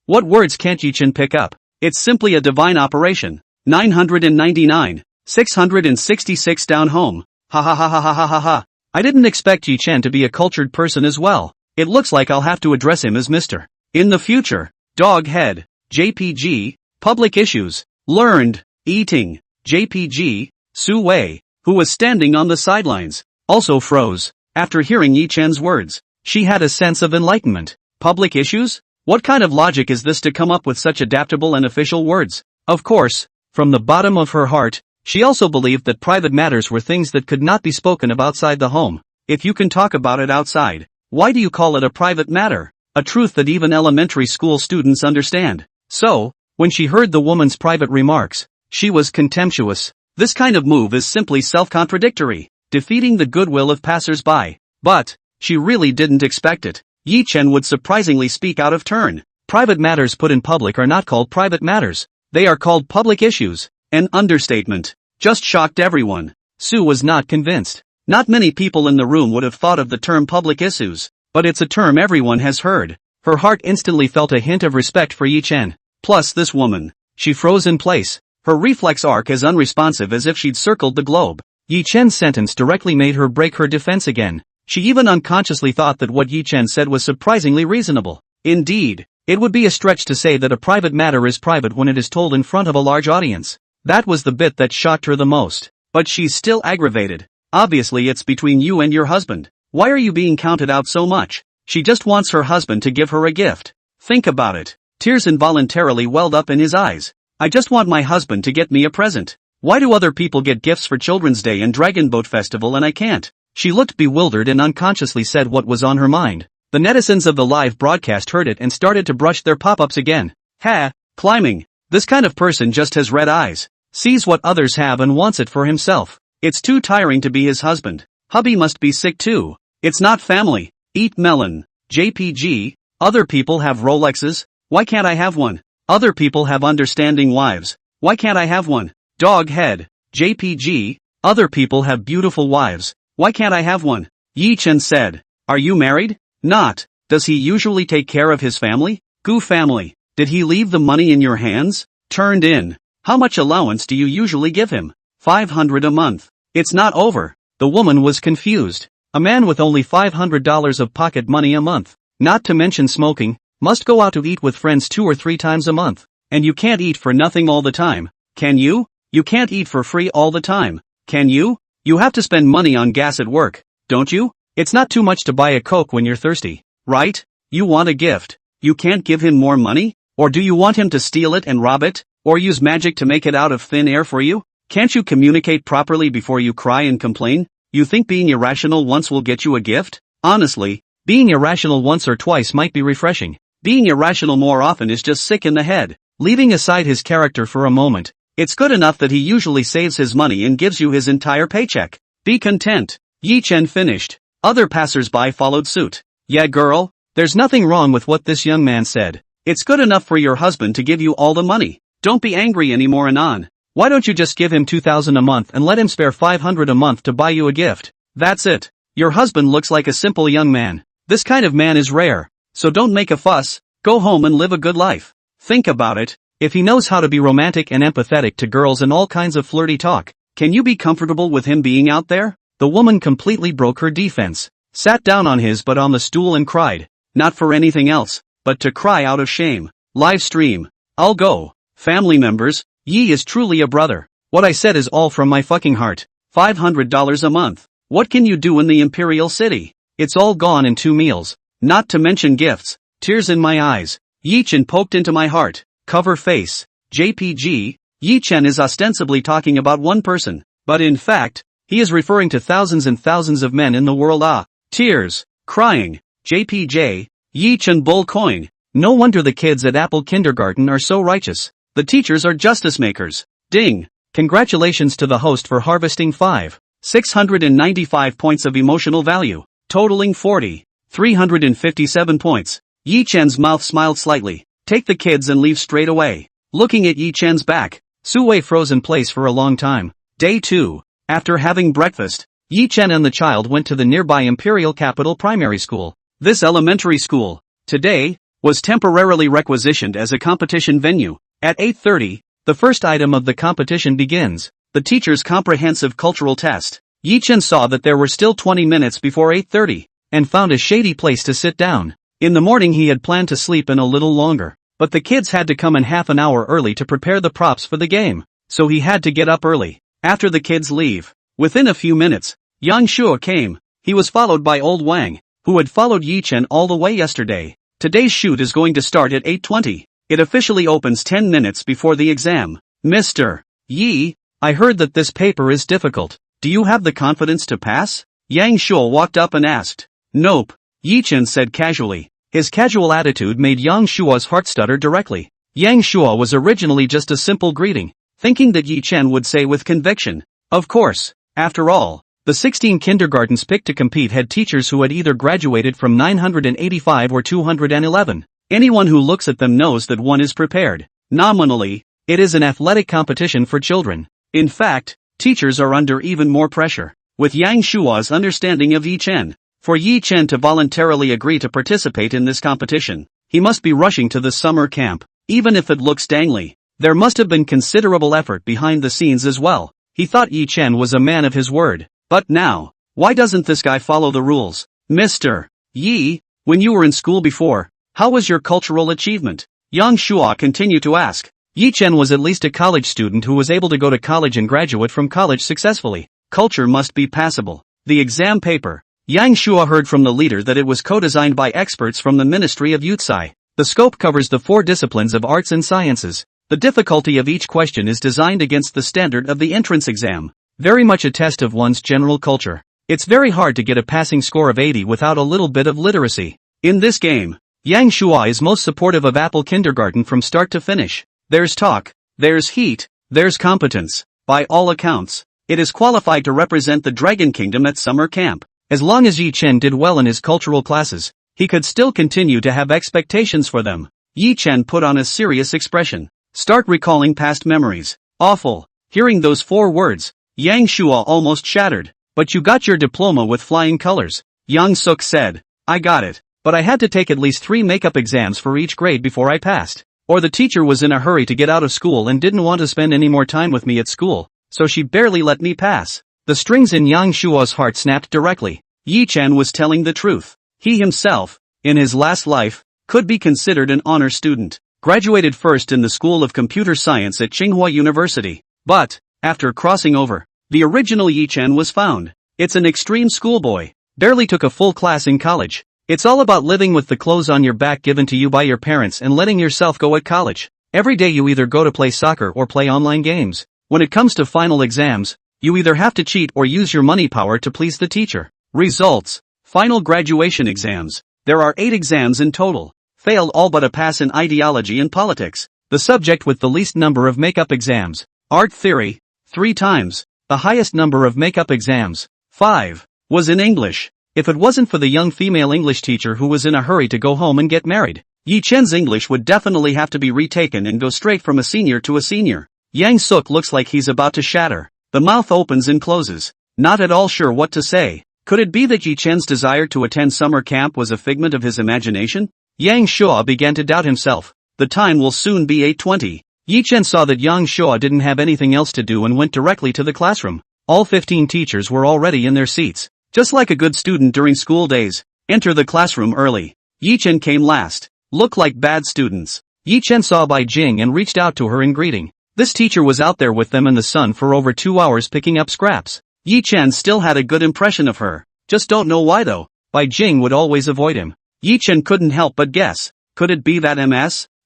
What words can't Yi Chen pick up? It's simply a divine operation. 999. 666 down home. Ha ha ha ha ha ha ha ha. I didn't expect Yi Chen to be a cultured person as well. It looks like I'll have to address him as Mr. in the future. Dog head. JPG. Public issues. Learned. Eating. JPG. Su Wei, who was standing on the sidelines, also froze. After hearing Yi Chen's words, she had a sense of enlightenment. Public issues? What kind of logic is this to come up with such adaptable and official words? Of course, from the bottom of her heart, she also believed that private matters were things that could not be spoken of outside the home. If you can talk about it outside, why do you call it a private matter? A truth that even elementary school students understand. So, when she heard the woman's private remarks, she was contemptuous. This kind of move is simply self-contradictory, defeating the goodwill of passers-by. But, she really didn't expect it. Yi Chen would surprisingly speak out of turn. Private matters put in public are not called private matters. They are called public issues. An understatement. Just shocked everyone. Su was not convinced. Not many people in the room would have thought of the term public issues, but it's a term everyone has heard. Her heart instantly felt a hint of respect for Yi Chen. Plus this woman. She froze in place. Her reflex arc as unresponsive as if she'd circled the globe. Yi Chen's sentence directly made her break her defense again. She even unconsciously thought that what Yi Chen said was surprisingly reasonable. Indeed, it would be a stretch to say that a private matter is private when it is told in front of a large audience. That was the bit that shocked her the most. But she's still aggravated. Obviously it's between you and your husband. Why are you being counted out so much? She just wants her husband to give her a gift. Think about it. Tears involuntarily welled up in his eyes. I just want my husband to get me a present. Why do other people get gifts for Children's Day and Dragon Boat Festival and I can't? She looked bewildered and unconsciously said what was on her mind. The netizens of the live broadcast heard it and started to brush their pop-ups again. Ha, climbing. This kind of person just has red eyes. Sees what others have and wants it for himself. It's too tiring to be his husband. Hubby must be sick too. It's not family. Eat melon. JPG. Other people have Rolexes. Why can't I have one? Other people have understanding wives. Why can't I have one? Dog head. JPG. Other people have beautiful wives. Why can't I have one? Yi Chen said. Are you married? Not. Does he usually take care of his family? Gu family. Did he leave the money in your hands? Turned in. How much allowance do you usually give him? 500 a month. It's not over. The woman was confused. A man with only $500 of pocket money a month, not to mention smoking, must go out to eat with friends 2 or 3 times a month. And you can't eat for nothing all the time. Can you? You can't eat for free all the time. Can you? You have to spend money on gas at work, don't you? It's not too much to buy a Coke when you're thirsty, right? You want a gift. You can't give him more money? Or do you want him to steal it and rob it? Or use magic to make it out of thin air for you? Can't you communicate properly before you cry and complain? You think being irrational once will get you a gift? Honestly, being irrational once or twice might be refreshing. Being irrational more often is just sick in the head. Leaving aside his character for a moment, it's good enough that he usually saves his money and gives you his entire paycheck. Be content. Yi Chen finished. Other passers-by followed suit. Yeah girl, there's nothing wrong with what this young man said. It's good enough for your husband to give you all the money. Don't be angry anymore Anon. Why don't you just give him $2,000 a month and let him spare $500 a month to buy you a gift? That's it. Your husband looks like a simple young man. This kind of man is rare. So don't make a fuss. Go home and live a good life. Think about it. If he knows how to be romantic and empathetic to girls and all kinds of flirty talk, can you be comfortable with him being out there? The woman completely broke her defense. Sat down on his butt on the stool and cried. Not for anything else, but to cry out of shame. Live stream. I'll go. Family members, Yi is truly a brother. What I said is all from my fucking heart. $500 a month. What can you do in the Imperial City? It's all gone in 2 meals. Not to mention gifts. Tears in my eyes. Yi Chen poked into my heart. Cover face. JPG. Yi Chen is ostensibly talking about one person, but in fact, he is referring to thousands and thousands of men in the world. Tears. Crying. JPJ. Yi Chen bull coin. No wonder the kids at Apple Kindergarten are so righteous. The teachers are justice makers. Ding. Congratulations to the host for harvesting 695 points of emotional value, totaling 357 points. Yi Chen's mouth smiled slightly. Take the kids and leave straight away. Looking at Yi Chen's back, Su Wei froze in place for a long time. Day 2. After having breakfast, Yi Chen and the child went to the nearby Imperial Capital Primary School. This elementary school, today, was temporarily requisitioned as a competition venue. At 8:30, the first item of the competition begins, the teacher's comprehensive cultural test. Yi Chen saw that there were still 20 minutes before 8:30, and found a shady place to sit down. In the morning he had planned to sleep in a little longer, but the kids had to come in half an hour early to prepare the props for the game, so he had to get up early. After the kids leave, within a few minutes, Yang Shuo came. He was followed by Old Wang, who had followed Yi Chen all the way yesterday. Today's shoot is going to start at 8:20. It officially opens 10 minutes before the exam. Mr. Yi, I heard that this paper is difficult. Do you have the confidence to pass? Yang Shuo walked up and asked. Nope, Yi Chen said casually. His casual attitude made Yang Shuo's heart stutter directly. Yang Shuo was originally just a simple greeting, thinking that Yi Chen would say with conviction. Of course, after all, the 16 kindergartens picked to compete had teachers who had either graduated from 985 or 211. Anyone who looks at them knows that one is prepared. Nominally, it is an athletic competition for children. In fact, teachers are under even more pressure. With Yang Shuo's understanding of Yi Chen, for Yi Chen to voluntarily agree to participate in this competition, he must be rushing to the summer camp. Even if it looks dangly, there must have been considerable effort behind the scenes as well. He thought Yi Chen was a man of his word. But now, why doesn't this guy follow the rules? Mr. Yi, when you were in school before, how was your cultural achievement? Yang Shuo continued to ask. Yi Chen was at least a college student who was able to go to college and graduate from college successfully. Culture must be passable. The exam paper. Yang Shuo heard from the leader that it was co-designed by experts from the Ministry of Yutsai. The scope covers the 4 disciplines of arts and sciences. The difficulty of each question is designed against the standard of the entrance exam. Very much a test of one's general culture. It's very hard to get a passing score of 80 without a little bit of literacy. In this game, Yang Shuo is most supportive of Apple Kindergarten from start to finish. There's talk, there's heat, there's competence. By all accounts, it is qualified to represent the Dragon Kingdom at summer camp. As long as Yi Chen did well in his cultural classes, he could still continue to have expectations for them. Yi Chen put on a serious expression. Start recalling past memories. Awful. Hearing those 4 words, Yang Shuo almost shattered. But you got your diploma with flying colors. Yang Suk said. I got it, but I had to take at least 3 makeup exams for each grade before I passed. Or the teacher was in a hurry to get out of school and didn't want to spend any more time with me at school, so she barely let me pass. The strings in Yang Shuo's heart snapped directly. Yi Chen was telling the truth. He himself, in his last life, could be considered an honor student. Graduated first in the School of Computer Science at Tsinghua University. But, after crossing over, the original Yi Chen was found. It's an extreme schoolboy. Barely took a full class in college. It's all about living with the clothes on your back given to you by your parents and letting yourself go at college. Every day you either go to play soccer or play online games. When it comes to final exams, you either have to cheat or use your money power to please the teacher. Results. Final graduation exams. There are 8 exams in total. Failed all but a pass in ideology and politics. The subject with the least number of makeup exams. Art theory. 3 times. The highest number of makeup exams. 5. Was in English. If it wasn't for the young female English teacher who was in a hurry to go home and get married, Yi Chen's English would definitely have to be retaken and go straight from a senior to a senior. Yang Suk looks like he's about to shatter. The mouth opens and closes. Not at all sure what to say. Could it be that Yi Chen's desire to attend summer camp was a figment of his imagination? Yang Shuo began to doubt himself. The time will soon be 8:20. Yi Chen saw that Yang Shuo didn't have anything else to do and went directly to the classroom. All 15 teachers were already in their seats. Just like a good student during school days, enter the classroom early. Yi Chen came last. Look like bad students. Yi Chen saw Bai Jing and reached out to her in greeting. This teacher was out there with them in the sun for over 2 hours picking up scraps. Yi Chen still had a good impression of her. Just don't know why though. Bai Jing would always avoid him. Yi Chen couldn't help but guess. Could it be that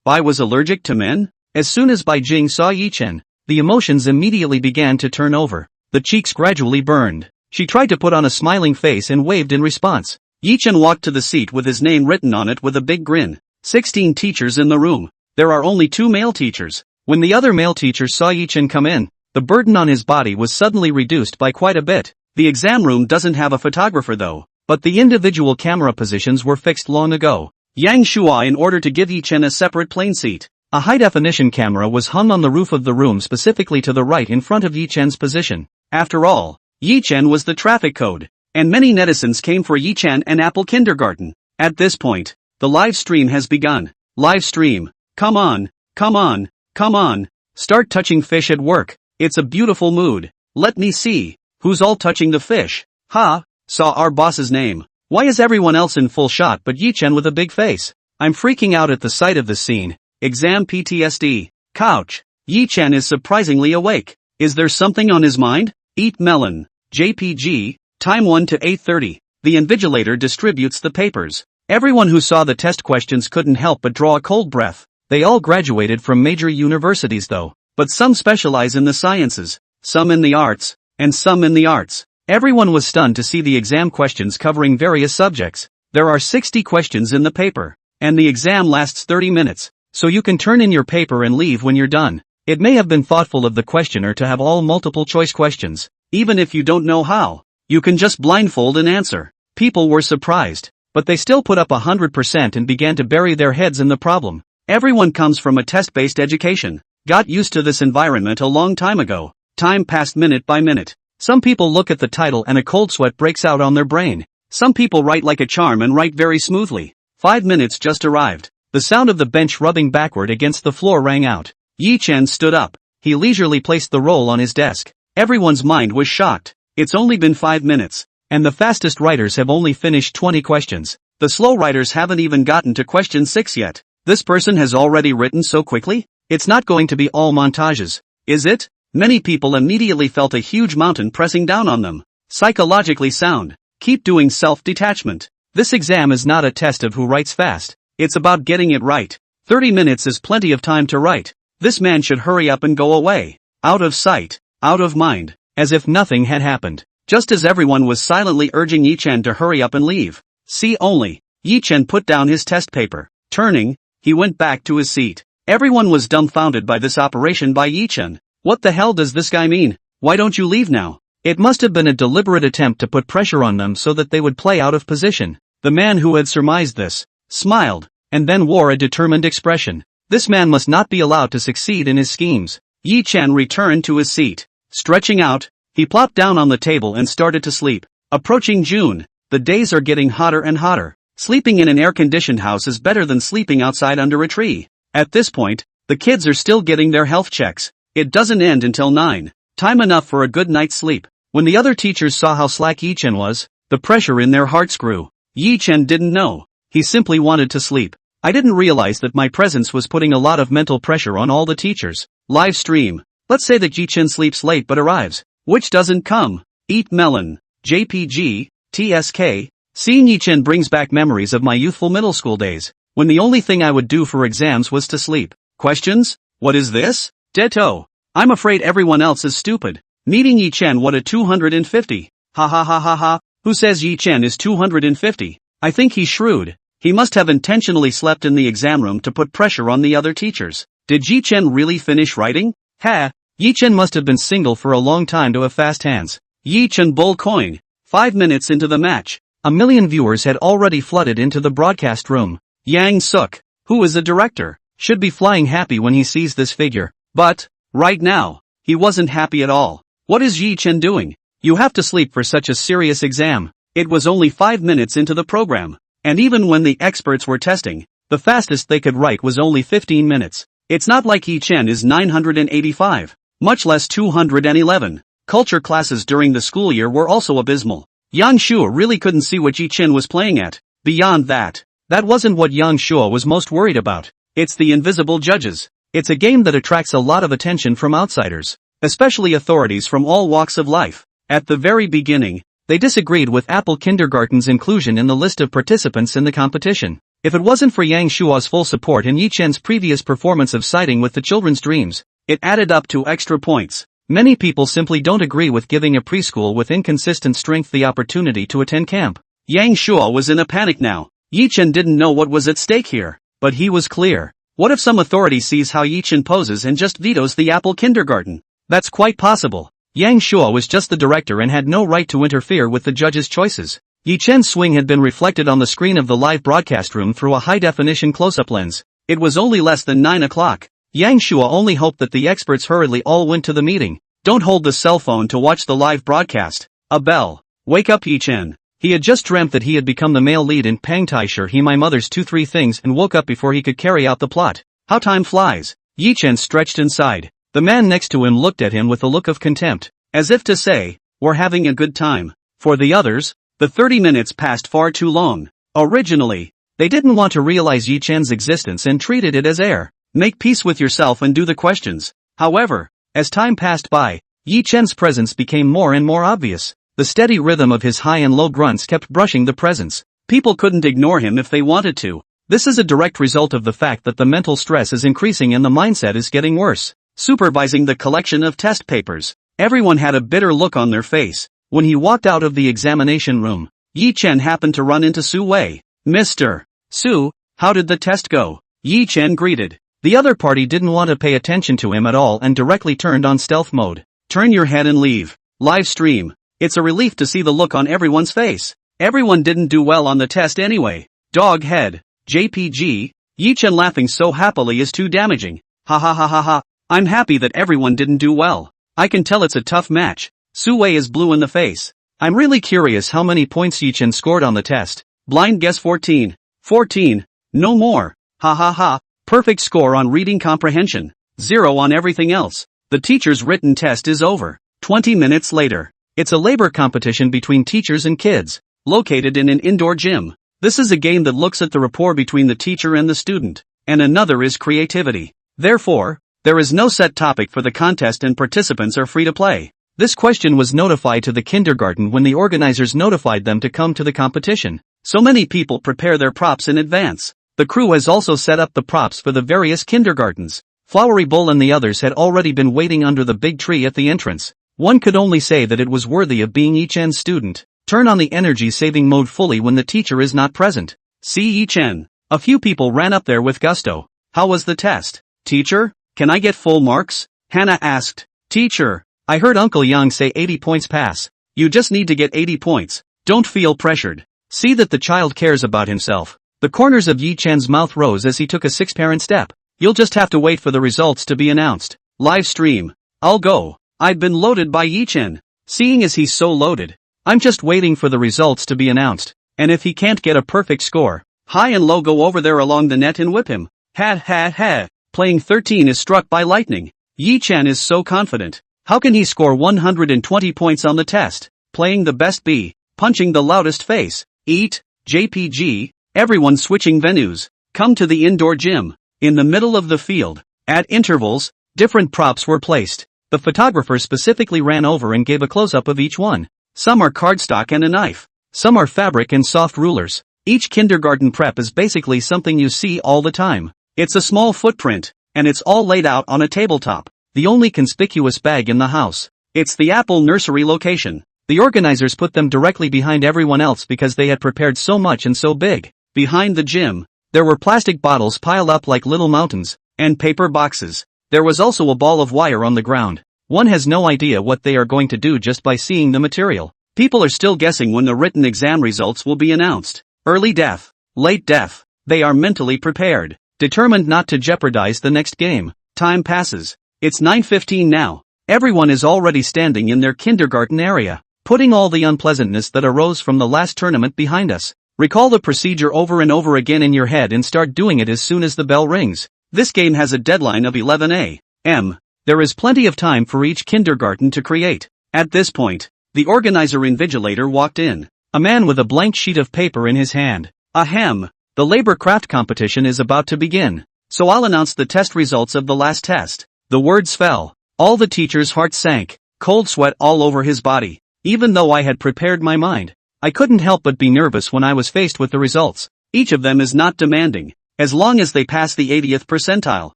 Bai was allergic to men? As soon as Bai Jing saw Yi Chen, the emotions immediately began to turn over. The cheeks gradually burned. She tried to put on a smiling face and waved in response. Yi Chen walked to the seat with his name written on it with a big grin. 16 teachers in the room. There are only 2 male teachers. When the other male teachers saw Yi Chen come in, the burden on his body was suddenly reduced by quite a bit. The exam room doesn't have a photographer though, but the individual camera positions were fixed long ago. Yang Shua in order to give Yi Chen a separate plane seat. A high-definition camera was hung on the roof of the room specifically to the right in front of Yi Chen's position. After all, Yi Chen was the traffic code, and many netizens came for Yi Chen and Apple Kindergarten. At this point, the live stream has begun. Live stream. Come on, come on, come on. Start touching fish at work. It's a beautiful mood. Let me see. Who's all touching the fish? Ha, saw our boss's name. Why is everyone else in full shot but Yi Chen with a big face? I'm freaking out at the sight of this scene. Exam PTSD. Couch. Yi Chen is surprisingly awake. Is there something on his mind? Eat melon. JPG. Time 1 to 8:30. The invigilator distributes the papers. Everyone who saw the test questions couldn't help but draw a cold breath. They all graduated from major universities though, but some specialize in the sciences, some in the arts, and some in the arts. Everyone was stunned to see the exam questions covering various subjects. There are 60 questions in the paper, and the exam lasts 30 minutes, so you can turn in your paper and leave when you're done. It may have been thoughtful of the questioner to have all multiple choice questions. Even if you don't know how, you can just blindfold and answer. People were surprised, but they still put up 100% and began to bury their heads in the problem. Everyone comes from a test-based education. Got used to this environment a long time ago. Time passed minute by minute. Some people look at the title and a cold sweat breaks out on their brain. Some people write like a charm and write very smoothly. 5 minutes just arrived. The sound of the bench rubbing backward against the floor rang out. Yi Chen stood up. He leisurely placed the roll on his desk. Everyone's mind was shocked. It's only been 5 minutes, and the fastest writers have only finished 20 questions. The slow writers haven't even gotten to question 6 yet. This person has already written so quickly? It's not going to be all montages, is it? Many people immediately felt a huge mountain pressing down on them. Psychologically sound. Keep doing self-detachment. This exam is not a test of who writes fast. It's about getting it right. 30 minutes is plenty of time to write. This man should hurry up and go away. Out of sight, out of mind, as if nothing had happened. Just as everyone was silently urging Yi Chen to hurry up and leave. See only. Yi Chen put down his test paper. Turning, he went back to his seat. Everyone was dumbfounded by this operation by Yi Chen. What the hell does this guy mean? Why don't you leave now? It must have been a deliberate attempt to put pressure on them so that they would play out of position. The man who had surmised this, smiled, and then wore a determined expression. This man must not be allowed to succeed in his schemes. Yi Chen returned to his seat. Stretching out, he plopped down on the table and started to sleep. Approaching June, the days are getting hotter and hotter. Sleeping in an air-conditioned house is better than sleeping outside under a tree. At this point, the kids are still getting their health checks. It doesn't end until 9. Time enough for a good night's sleep. When the other teachers saw how slack Yi Chen was, the pressure in their hearts grew. Yi Chen didn't know. He simply wanted to sleep. I didn't realize that my presence was putting a lot of mental pressure on all the teachers. Live stream. Let's say that Yi Chen sleeps late but arrives. Which doesn't come. Eat melon. JPG, TSK. Seeing Yi Chen brings back memories of my youthful middle school days, when the only thing I would do for exams was to sleep. Questions? What is this? Ditto. I'm afraid everyone else is stupid. Meeting Yi Chen, what a 250. Ha ha ha ha ha. Who says Yi Chen is 250? I think he's shrewd. He must have intentionally slept in the exam room to put pressure on the other teachers. Did Yi Chen really finish writing? Ha! Yi Chen must have been single for a long time to have fast hands. Yi Chen bull coin. 5 minutes into the match. 1 million viewers had already flooded into the broadcast room. Yang Suk, who is the director, should be flying happy when he sees this figure. But, right now, he wasn't happy at all. What is Yi Chen doing? You have to sleep for such a serious exam. It was only 5 minutes into the program. And even when the experts were testing, the fastest they could write was only 15 minutes. It's not like Yi Chen is 985, much less 211. Culture classes during the school year were also abysmal. Yang Shua really couldn't see what Yi Chen was playing at. Beyond that, that wasn't what Yang Shua was most worried about. It's the invisible judges. It's a game that attracts a lot of attention from outsiders, especially authorities from all walks of life. At the very beginning, they disagreed with Apple Kindergarten's inclusion in the list of participants in the competition. If it wasn't for Yang Shua's full support and Yi Chen's previous performance of siding with the children's dreams, it added up to extra points. Many people simply don't agree with giving a preschool with inconsistent strength the opportunity to attend camp. Yang Shua was in a panic now. Yi Chen didn't know what was at stake here, but he was clear. What if some authority sees how Yi Chen poses and just vetoes the Apple Kindergarten? That's quite possible. Yang Shua was just the director and had no right to interfere with the judges' choices. Yi Chen's swing had been reflected on the screen of the live broadcast room through a high-definition close-up lens. It was only less than 9 o'clock. Yang Shua only hoped that the experts hurriedly all went to the meeting. Don't hold the cell phone to watch the live broadcast. A bell. Wake up, Yi Chen. He had just dreamt that he had become the male lead in Pang Tai Shi He My Mother's 2-3 Things and woke up before he could carry out the plot. How time flies. Yi Chen stretched inside. The man next to him looked at him with a look of contempt, as if to say, we're having a good time. For the others, the 30 minutes passed far too long. Originally, they didn't want to realize Yi Chen's existence and treated it as air. Make peace with yourself and do the questions. However, as time passed by, Yi Chen's presence became more and more obvious. The steady rhythm of his high and low grunts kept brushing the presence. People couldn't ignore him if they wanted to. This is a direct result of the fact that the mental stress is increasing and the mindset is getting worse. Supervising the collection of test papers, everyone had a bitter look on their face. When he walked out of the examination room, Yi Chen happened to run into Su Wei. Mr. Su, how did the test go? Yi Chen greeted. The other party didn't want to pay attention to him at all and directly turned on stealth mode. Turn your head and leave. Live stream. It's a relief to see the look on everyone's face. Everyone didn't do well on the test anyway. Dog head. JPG. Yi Chen laughing so happily is too damaging. Ha ha ha ha ha. I'm happy that everyone didn't do well. I can tell it's a tough match. Su Wei is blue in the face. I'm really curious how many points Yi Chen scored on the test. Blind guess 14. 14. No more. Ha ha ha. Perfect score on reading comprehension. 0 on everything else. The teacher's written test is over. 20 minutes later. It's a labor competition between teachers and kids, located in an indoor gym. This is a game that looks at the rapport between the teacher and the student, and another is creativity. Therefore, there is no set topic for the contest and participants are free to play. This question was notified to the kindergarten when the organizers notified them to come to the competition. So many people prepare their props in advance. The crew has also set up the props for the various kindergartens. Flowery Bull and the others had already been waiting under the big tree at the entrance. One could only say that it was worthy of being Yi Chen's student. Turn on the energy-saving mode fully when the teacher is not present. See Yi Chen. A few people ran up there with gusto. How was the test? Teacher, can I get full marks? Hannah asked. Teacher, I heard Uncle Yang say 80 points pass. You just need to get 80 points. Don't feel pressured. See that the child cares about himself. The corners of Yi Chen's mouth rose as he took a 6-parent step. You'll just have to wait for the results to be announced. Live stream. I'll go. I've been loaded by Yi Chen. Seeing as he's so loaded, I'm just waiting for the results to be announced. And if he can't get a perfect score, high and low go over there along the net and whip him. Ha ha ha. Playing 13 is struck by lightning. Yi Chen is so confident. How can he score 120 points on the test? Playing the best B. Punching the loudest face. Eat. JPG. Everyone switching venues. Come to the indoor gym. In the middle of the field, at intervals, different props were placed. The photographer specifically ran over and gave a close-up of each one. Some are cardstock and a knife. Some are fabric and soft rulers. Each kindergarten prep is basically something you see all the time. It's a small footprint, and it's all laid out on a tabletop. The only conspicuous bag in the house. It's the Apple Nursery location. The organizers put them directly behind everyone else because they had prepared so much and so big. Behind the gym, there were plastic bottles piled up like little mountains, and paper boxes. There was also a ball of wire on the ground. One has no idea what they are going to do just by seeing the material. People are still guessing when the written exam results will be announced. Early death, late death. They are mentally prepared, determined not to jeopardize the next game. Time passes. It's 9:15 now. Everyone is already standing in their kindergarten area, putting all the unpleasantness that arose from the last tournament behind us. Recall the procedure over and over again in your head and start doing it as soon as the bell rings. This game has a deadline of 11 a.m. There is plenty of time for each kindergarten to create. At this point, the organizer invigilator walked in. A man with a blank sheet of paper in his hand. Ahem. The labor craft competition is about to begin. So I'll announce the test results of the last test. The words fell. All the teacher's heart sank. Cold sweat all over his body. Even though I had prepared my mind, I couldn't help but be nervous when I was faced with the results. Each of them is not demanding, as long as they pass the 80th percentile.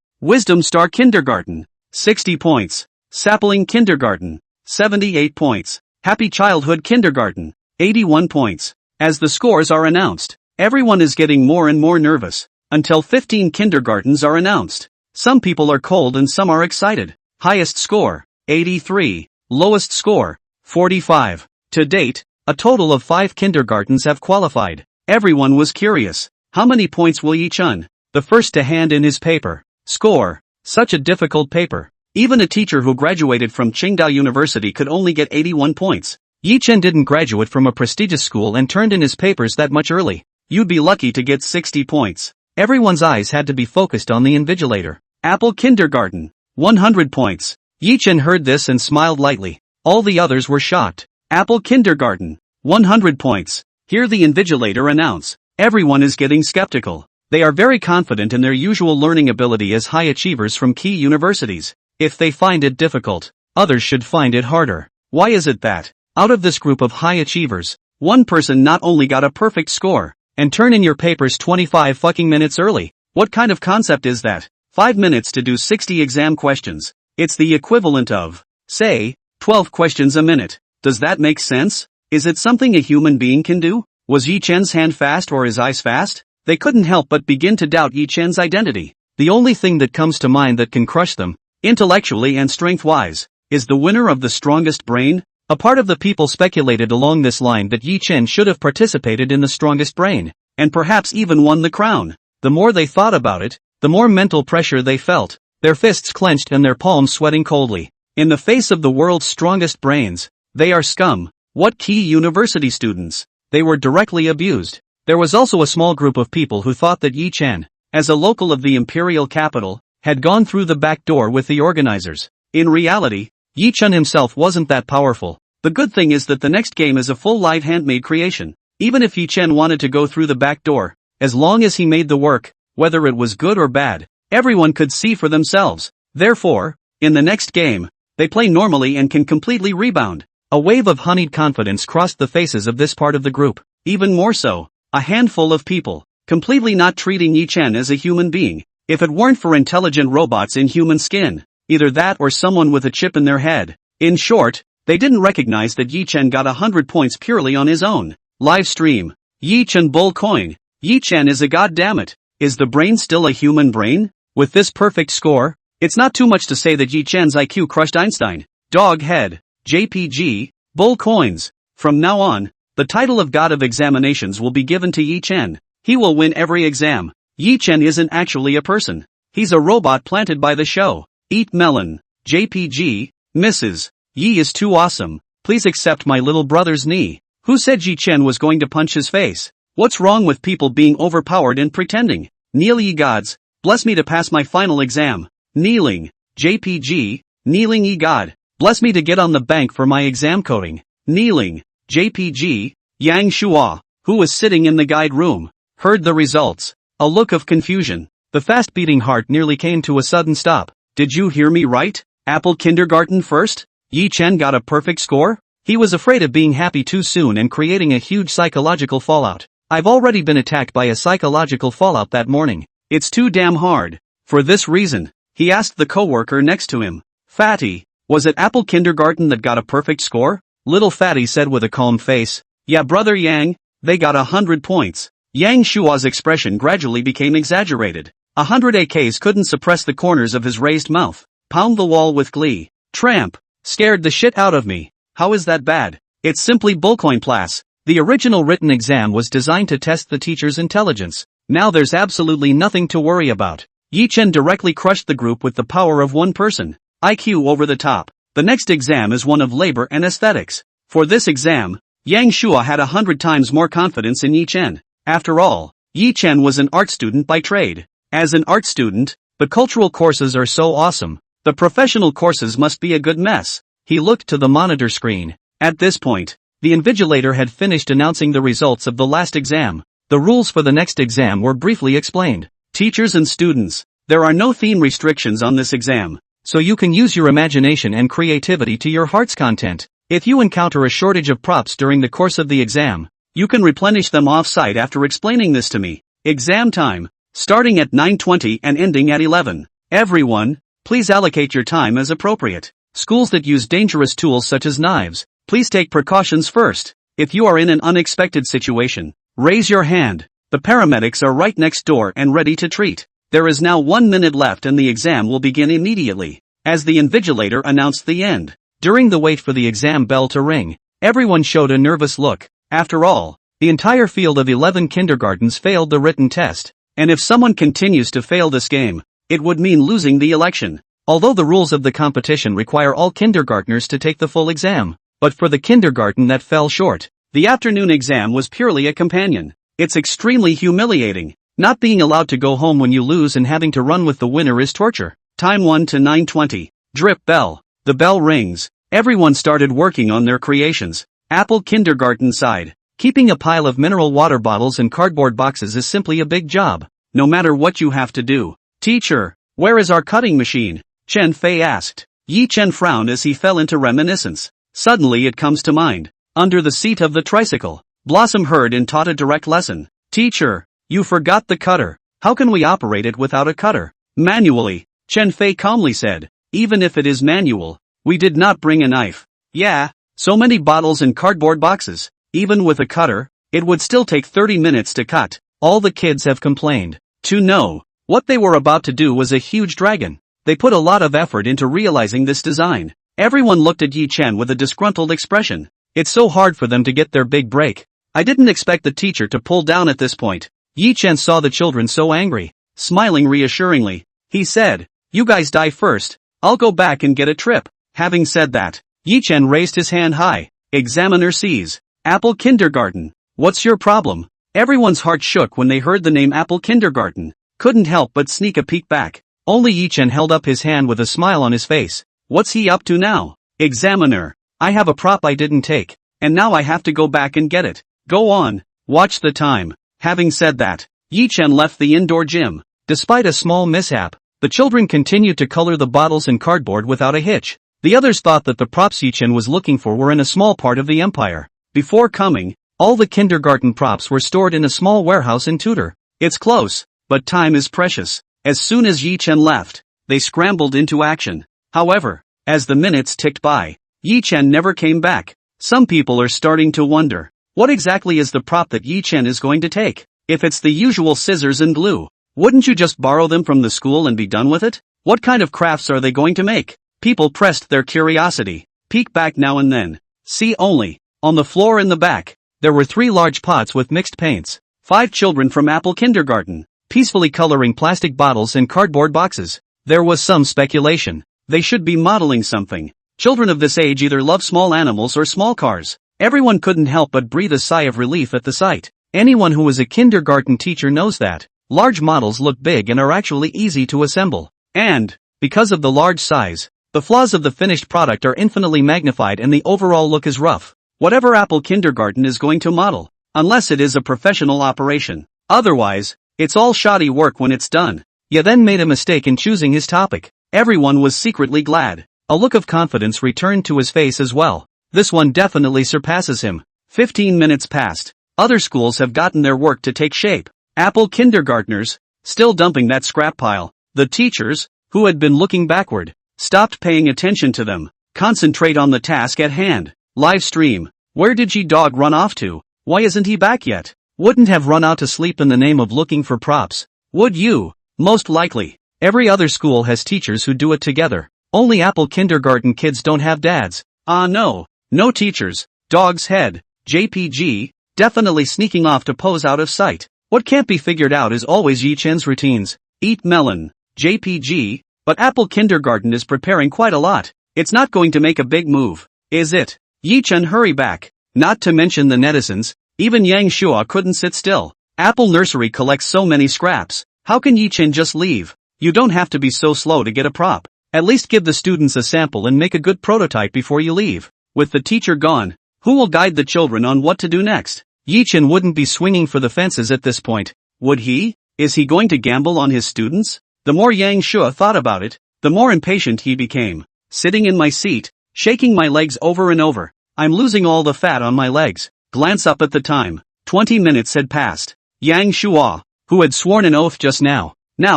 Wisdom Star Kindergarten, 60 points. Sapling Kindergarten, 78 points. Happy Childhood Kindergarten, 81 points. As the scores are announced, everyone is getting more and more nervous, until 15 kindergartens are announced. Some people are cold and some are excited. Highest score, 83. Lowest score, 45. To date, A total of 5 kindergartens have qualified. Everyone was curious. How many points will Yi-chun, the first to hand in his paper, score? Such a difficult paper. Even a teacher who graduated from Qingdao University could only get 81 points. Yi-chun didn't graduate from a prestigious school and turned in his papers that much early. You'd be lucky to get 60 points. Everyone's eyes had to be focused on the invigilator. Apple Kindergarten, 100 points. Yi-chun heard this and smiled lightly. All the others were shocked. Apple Kindergarten, 100 points. Hear the invigilator announce. Everyone is getting skeptical. They are very confident in their usual learning ability as high achievers from key universities. If they find it difficult, others should find it harder. Why is it that, out of this group of high achievers, one person not only got a perfect score, and turn in your papers 25 fucking minutes early? What kind of concept is that? 5 minutes to do 60 exam questions. It's the equivalent of, say, 12 questions a minute. Does that make sense? Is it something a human being can do? Was Yi-chen's hand fast or his eyes fast? They couldn't help but begin to doubt Yi-chen's identity. The only thing that comes to mind that can crush them, intellectually and strength-wise, is the winner of the strongest brain. A part of the people speculated along this line that Yi-chen should have participated in the strongest brain, and perhaps even won the crown. The more they thought about it, the more mental pressure they felt, their fists clenched and their palms sweating coldly. In the face of the world's strongest brains, they are scum. What key university students? They were directly abused. There was also a small group of people who thought that Yi-chen, as a local of the imperial capital, had gone through the back door with the organizers. In reality, Yi-chen himself wasn't that powerful. The good thing is that the next game is a full live handmade creation. Even if Yi-chen wanted to go through the back door, as long as he made the work, whether it was good or bad, everyone could see for themselves. Therefore, in the next game, they play normally and can completely rebound. A wave of honeyed confidence crossed the faces of this part of the group. Even more so, a handful of people, completely not treating Yi-chen as a human being. If it weren't for intelligent robots in human skin, either that or someone with a chip in their head. In short, they didn't recognize that Yi-chen got 100 points purely on his own. Live stream. Yi-chen bull coin. Yi-chen is a goddammit. Is the brain still a human brain? With this perfect score, it's not too much to say that Yi-chen's IQ crushed Einstein. Dog head. JPG. Bull coins. From now on, the title of God of Examinations will be given to Yi-chen. He will win every exam. Yi-chen isn't actually a person. He's a robot planted by the show. Eat melon. JPG. Mrs. Yi is too awesome. Please accept my little brother's knee. Who said Yi-chen was going to punch his face? What's wrong with people being overpowered and pretending? Kneel ye gods, bless me to pass my final exam. Kneeling. JPG. Kneeling ye god, bless me to get on the bank for my exam coding. Kneeling. JPG. Yang Shua, who was sitting in the guide room, heard the results. A look of confusion. The fast-beating heart nearly came to a sudden stop. Did you hear me right? Apple Kindergarten first? Yi-chen got a perfect score? He was afraid of being happy too soon and creating a huge psychological fallout. I've already been attacked by a psychological fallout that morning. It's too damn hard. For this reason, he asked the coworker next to him. Fatty, was it Apple Kindergarten that got a perfect score? Little Fatty said with a calm face. Yeah, brother Yang, they got 100 points. Yang Shua's expression gradually became exaggerated. 100 AKs couldn't suppress the corners of his raised mouth. Pound the wall with glee. Tramp. Scared the shit out of me. How is that bad? It's simply bullcoin class. The original written exam was designed to test the teacher's intelligence. Now there's absolutely nothing to worry about. Yi-chen directly crushed the group with the power of one person. IQ over the top. The next exam is one of labor and aesthetics. For this exam, Yang Shua had 100 times more confidence in Yi-chen. After all, Yi-chen was an art student by trade. As an art student, the cultural courses are so awesome. The professional courses must be a good mess. He looked to the monitor screen. At this point, the invigilator had finished announcing the results of the last exam. The rules for the next exam were briefly explained. Teachers and students, there are no theme restrictions on this exam, so you can use your imagination and creativity to your heart's content. If you encounter a shortage of props during the course of the exam, you can replenish them off-site after explaining this to me. Exam time, starting at 9:20 and ending at 11. Everyone, please allocate your time as appropriate. Schools that use dangerous tools such as knives, please take precautions first. If you are in an unexpected situation, raise your hand. The paramedics are right next door and ready to treat. There is now 1 minute left and the exam will begin immediately. As the invigilator announced the end. During the wait for the exam bell to ring, Everyone showed a nervous look. After all, the entire field of 11 kindergartens failed the written test. And if someone continues to fail this game, it would mean losing the election. Although the rules of the competition require all kindergartners to take the full exam. But for the kindergarten that fell short, the afternoon exam was purely a companion. It's extremely humiliating. Not being allowed to go home when you lose and having to run with the winner is torture. Time 1 to 9:20. Drip bell. The bell rings. Everyone started working on their creations. Apple kindergarten side. Keeping a pile of mineral water bottles and cardboard boxes is simply a big job. No matter what you have to do. Teacher, where is our cutting machine? Chen Fei asked. Yi Chen frowned as he fell into reminiscence. Suddenly it comes to mind. Under the seat of the tricycle. Blossom heard and taught a direct lesson. Teacher, you forgot the cutter. How can we operate it without a cutter? Manually, Chen Fei calmly said. Even if it is manual, we did not bring a knife. Yeah, so many bottles and cardboard boxes. Even with a cutter, it would still take 30 minutes to cut. All the kids have complained. To know what they were about to do was a huge dragon. They put a lot of effort into realizing this design. Everyone looked at Yi Chen with a disgruntled expression. It's so hard for them to get their big break. I didn't expect the teacher to pull down at this point. Yi Chen saw the children so angry. Smiling reassuringly, he said, you guys die first. I'll go back and get a trip. Having said that, Yi Chen raised his hand high. Examiner sees. Apple Kindergarten. What's your problem? Everyone's heart shook when they heard the name Apple Kindergarten. Couldn't help but sneak a peek back. Only Yi Chen held up his hand with a smile on his face. What's he up to now? Examiner. I have a prop I didn't take. And now I have to go back and get it. Go on. Watch the time. Having said that, Yi Chen left the indoor gym. Despite a small mishap, the children continued to color the bottles and cardboard without a hitch. The others thought that the props Yi Chen was looking for were in a small part of the empire. Before coming, all the kindergarten props were stored in a small warehouse in Tutor. It's close, but time is precious. As soon as Yi Chen left, they scrambled into action. However, as the minutes ticked by, Yi Chen never came back. Some people are starting to wonder, what exactly is the prop that Yi Chen is going to take? If it's the usual scissors and glue, wouldn't you just borrow them from the school and be done with it? What kind of crafts are they going to make? People pressed their curiosity. Peek back now and then. See only. On the floor in the back, there were 3 large pots with mixed paints. 5 children from Apple Kindergarten, peacefully coloring plastic bottles and cardboard boxes. There was some speculation. They should be modeling something. Children of this age either love small animals or small cars. Everyone couldn't help but breathe a sigh of relief at the sight. Anyone who is a kindergarten teacher knows that large models look big and are actually easy to assemble. And, because of the large size, the flaws of the finished product are infinitely magnified and the overall look is rough. Whatever Apple Kindergarten is going to model, unless it is a professional operation. Otherwise, it's all shoddy work when it's done. Ye then made a mistake in choosing his topic. Everyone was secretly glad. A look of confidence returned to his face as well. This one definitely surpasses him. 15 minutes passed. Other schools have gotten their work to take shape. Apple kindergartners, still dumping that scrap pile. The teachers, who had been looking backward, stopped paying attention to them. Concentrate on the task at hand. Live stream. Where did G-Dog run off to? Why isn't he back yet? Wouldn't have run out to sleep in the name of looking for props. Would you? Most likely. Every other school has teachers who do it together. Only Apple kindergarten kids don't have dads. Ah no. No teachers. Dog's head. JPG, definitely sneaking off to pose out of sight. What can't be figured out is always Yi Chen's routines. Eat melon. JPG, but Apple kindergarten is preparing quite a lot. It's not going to make a big move, is it? Yi Chen hurry back. Not to mention the netizens, even Yang Shua couldn't sit still. Apple Nursery collects so many scraps. How can Yi Chen just leave? You don't have to be so slow to get a prop. At least give the students a sample and make a good prototype before you leave. With the teacher gone, who will guide the children on what to do next? Yi Chen wouldn't be swinging for the fences at this point, would he? Is he going to gamble on his students? The more Yang Shua thought about it, the more impatient he became. Sitting in my seat, shaking my legs over and over. I'm losing all the fat on my legs. Glance up at the time. 20 minutes had passed. Yang Shua, who had sworn an oath just now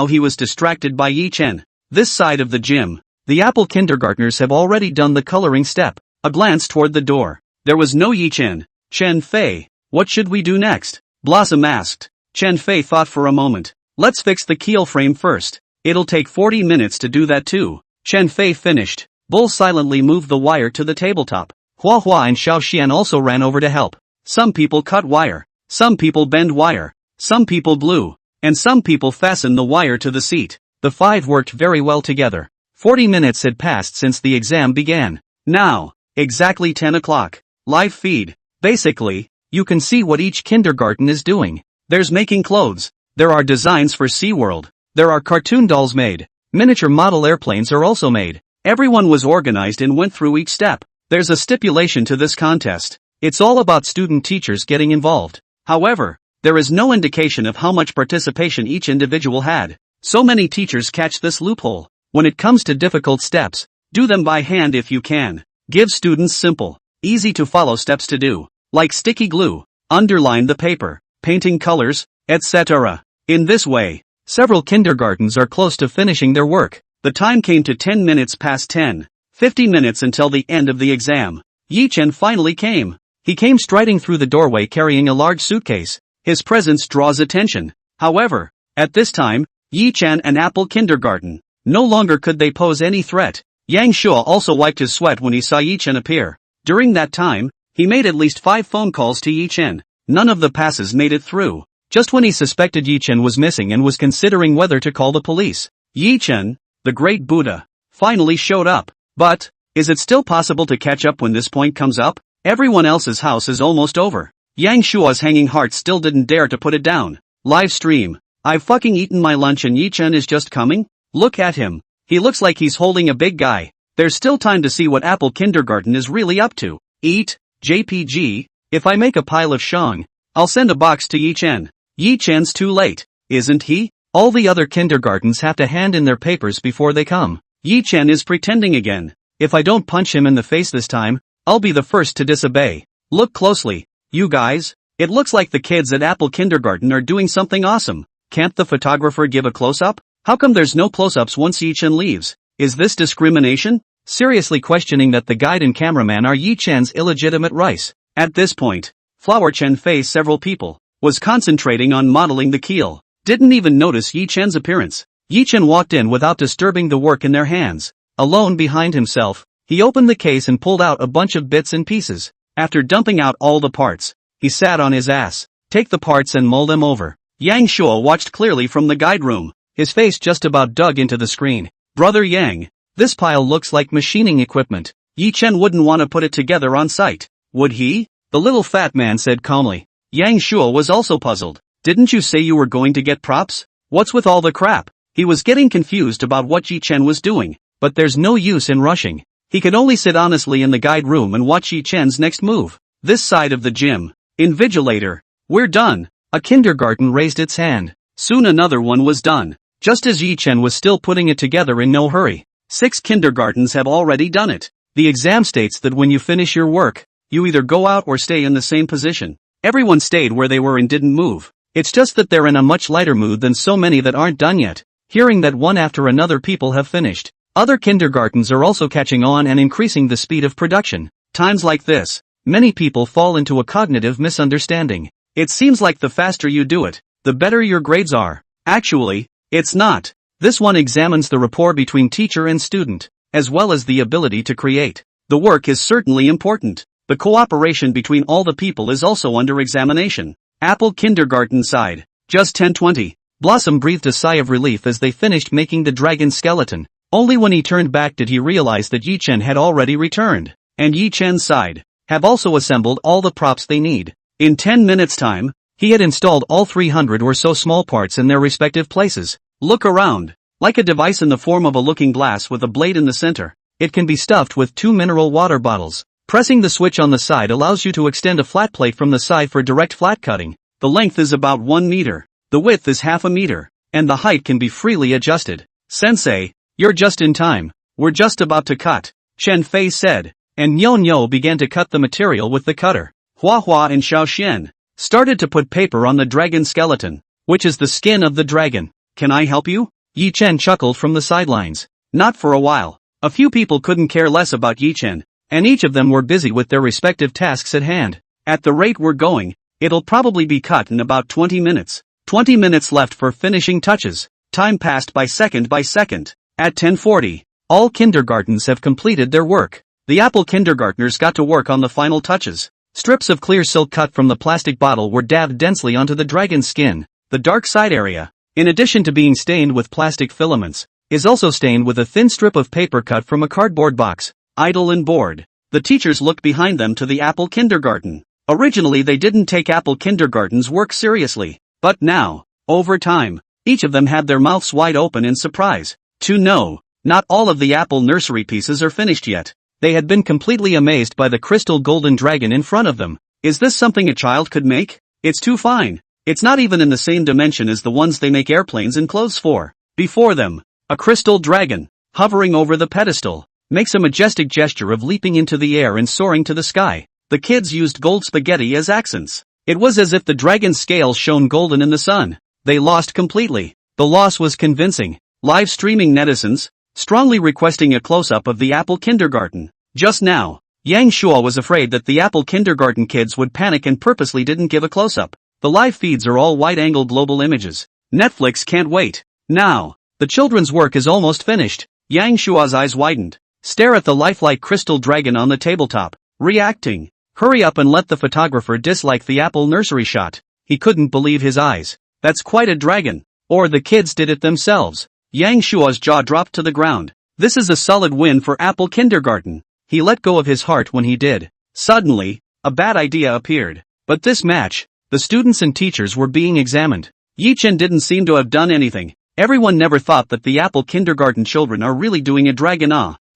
he was distracted by Yi Chen. This side of the gym, the Apple kindergartners have already done the coloring step. A glance toward the door. There was no Yi Chen. Chen Fei, what should we do next? Blossom asked. Chen Fei thought for a moment. Let's fix the keel frame first. It'll take 40 minutes to do that too. Chen Fei finished. Bull silently moved the wire to the tabletop. Hua Hua and Xiao Xian also ran over to help. Some people cut wire. Some people bend wire. Some people glue. And some people fastened the wire to the seat. The 5 worked very well together. 40 minutes had passed since the exam began. Now, exactly 10 o'clock. Live feed. Basically, you can see what each kindergarten is doing. There's making clothes. There are designs for SeaWorld. There are cartoon dolls made. Miniature model airplanes are also made. Everyone was organized and went through each step. There's a stipulation to this contest. It's all about student teachers getting involved. However, there is no indication of how much participation each individual had. So many teachers catch this loophole. When it comes to difficult steps, do them by hand if you can. Give students simple, easy to follow steps to do, like sticky glue, underline the paper, painting colors, etc. In this way, several kindergartens are close to finishing their work. The time came to 10 minutes past 10, 50 minutes until the end of the exam. Yi Chen finally came. He came striding through the doorway carrying a large suitcase. His presence draws attention. However, at this time, Yi Chen and Apple Kindergarten, no longer could they pose any threat. Yang Shua also wiped his sweat when he saw Yi Chen appear. During that time, he made at least 5 phone calls to Yi Chen. None of the passes made it through. Just when he suspected Yi Chen was missing and was considering whether to call the police, Yi Chen, the great Buddha, finally showed up. But, is it still possible to catch up when this point comes up? Everyone else's house is almost over. Yang Shua's hanging heart still didn't dare to put it down. Live stream. I've fucking eaten my lunch and Yi Chen is just coming? Look at him. He looks like he's holding a big guy. There's still time to see what Apple Kindergarten is really up to. Eat, JPG, if I make a pile of shang, I'll send a box to Yi Chen. Yi Chen's too late, isn't he? All the other kindergartens have to hand in their papers before they come. Yi Chen is pretending again. If I don't punch him in the face this time, I'll be the first to disobey. Look closely, you guys. It looks like the kids at Apple Kindergarten are doing something awesome. Can't the photographer give a close-up? How come there's no close-ups once Yi Chen leaves? Is this discrimination? Seriously questioning that the guide and cameraman are Yi Chen's illegitimate rice. At this point, Flower Chen faced several people, was concentrating on modeling the keel, didn't even notice Yi Chen's appearance. Yi Chen walked in without disturbing the work in their hands. Alone behind himself, he opened the case and pulled out a bunch of bits and pieces. After dumping out all the parts, he sat on his ass. Take the parts and mull them over. Yang Shua watched clearly from the guide room. His face just about dug into the screen. Brother Yang, this pile looks like machining equipment. Yi Chen wouldn't want to put it together on site, would he? The little fat man said calmly. Yang Shua was also puzzled. Didn't you say you were going to get props? What's with all the crap? He was getting confused about what Yi Chen was doing, but there's no use in rushing. He could only sit honestly in the guide room and watch Yi Chen's next move. This side of the gym. Invigilator. We're done. A kindergarten raised its hand. Soon another one was done. Just as Yi Chen was still putting it together in no hurry. 6 kindergartens have already done it. The exam states that when you finish your work, you either go out or stay in the same position. Everyone stayed where they were and didn't move. It's just that they're in a much lighter mood than so many that aren't done yet. Hearing that one after another people have finished. Other kindergartens are also catching on and increasing the speed of production. Times like this, many people fall into a cognitive misunderstanding. It seems like the faster you do it, the better your grades are. Actually, it's not. This one examines the rapport between teacher and student, as well as the ability to create. The work is certainly important. The cooperation between all the people is also under examination. Apple Kindergarten side. Just 10:20. Blossom breathed a sigh of relief as they finished making the dragon skeleton. Only when he turned back did he realize that Yi Chen had already returned, and Yi Chen's side have also assembled all the props they need. In 10 minutes time, he had installed all 300 or so small parts in their respective places. Look around. Like a device in the form of a looking glass with a blade in the center. It can be stuffed with 2 mineral water bottles. Pressing the switch on the side allows you to extend a flat plate from the side for direct flat cutting. The length is about 1 meter. The width is half a meter. And the height can be freely adjusted. Sensei, you're just in time. We're just about to cut, Chen Fei said. And Nyo Nyo began to cut the material with the cutter. Hua Hua and Xiao Xian started to put paper on the dragon skeleton, which is the skin of the dragon. Can I help you? Yi Chen chuckled from the sidelines. Not for a while. A few people couldn't care less about Yi Chen, and each of them were busy with their respective tasks at hand. At the rate we're going, it'll probably be cut in about 20 minutes. 20 minutes left for finishing touches. Time passed by second by second. At 10:40, all kindergartens have completed their work. The apple kindergartners got to work on the final touches. Strips of clear silk cut from the plastic bottle were dabbed densely onto the dragon's skin. The dark side area, in addition to being stained with plastic filaments, is also stained with a thin strip of paper cut from a cardboard box, idle and bored. The teachers looked behind them to the apple kindergarten. Originally they didn't take apple kindergarten's work seriously, but now, over time, each of them had their mouths wide open in surprise. To know, not all of the apple nursery pieces are finished yet. They had been completely amazed by the crystal golden dragon in front of them. Is this something a child could make? It's too fine. It's not even in the same dimension as the ones they make airplanes and clothes for. Before them, a crystal dragon, hovering over the pedestal, makes a majestic gesture of leaping into the air and soaring to the sky. The kids used gold spaghetti as accents. It was as if the dragon's scales shone golden in the sun. They lost completely. The loss was convincing. Live streaming netizens, strongly requesting a close-up of the apple kindergarten. Just now, Yang Shua was afraid that the apple kindergarten kids would panic and purposely didn't give a close-up. The live feeds are all wide-angle global images. Netflix can't wait. Now, the children's work is almost finished. Yang Shua's eyes widened. Stare at the lifelike crystal dragon on the tabletop, reacting. Hurry up and let the photographer dislike the apple nursery shot. He couldn't believe his eyes. That's quite a dragon. Or the kids did it themselves. Yang Shua's jaw dropped to the ground. This is a solid win for apple kindergarten. He let go of his heart when he did. Suddenly, a bad idea appeared. But this match, the students and teachers were being examined. Yi Chen didn't seem to have done anything. Everyone never thought that the apple kindergarten children are really doing a dragon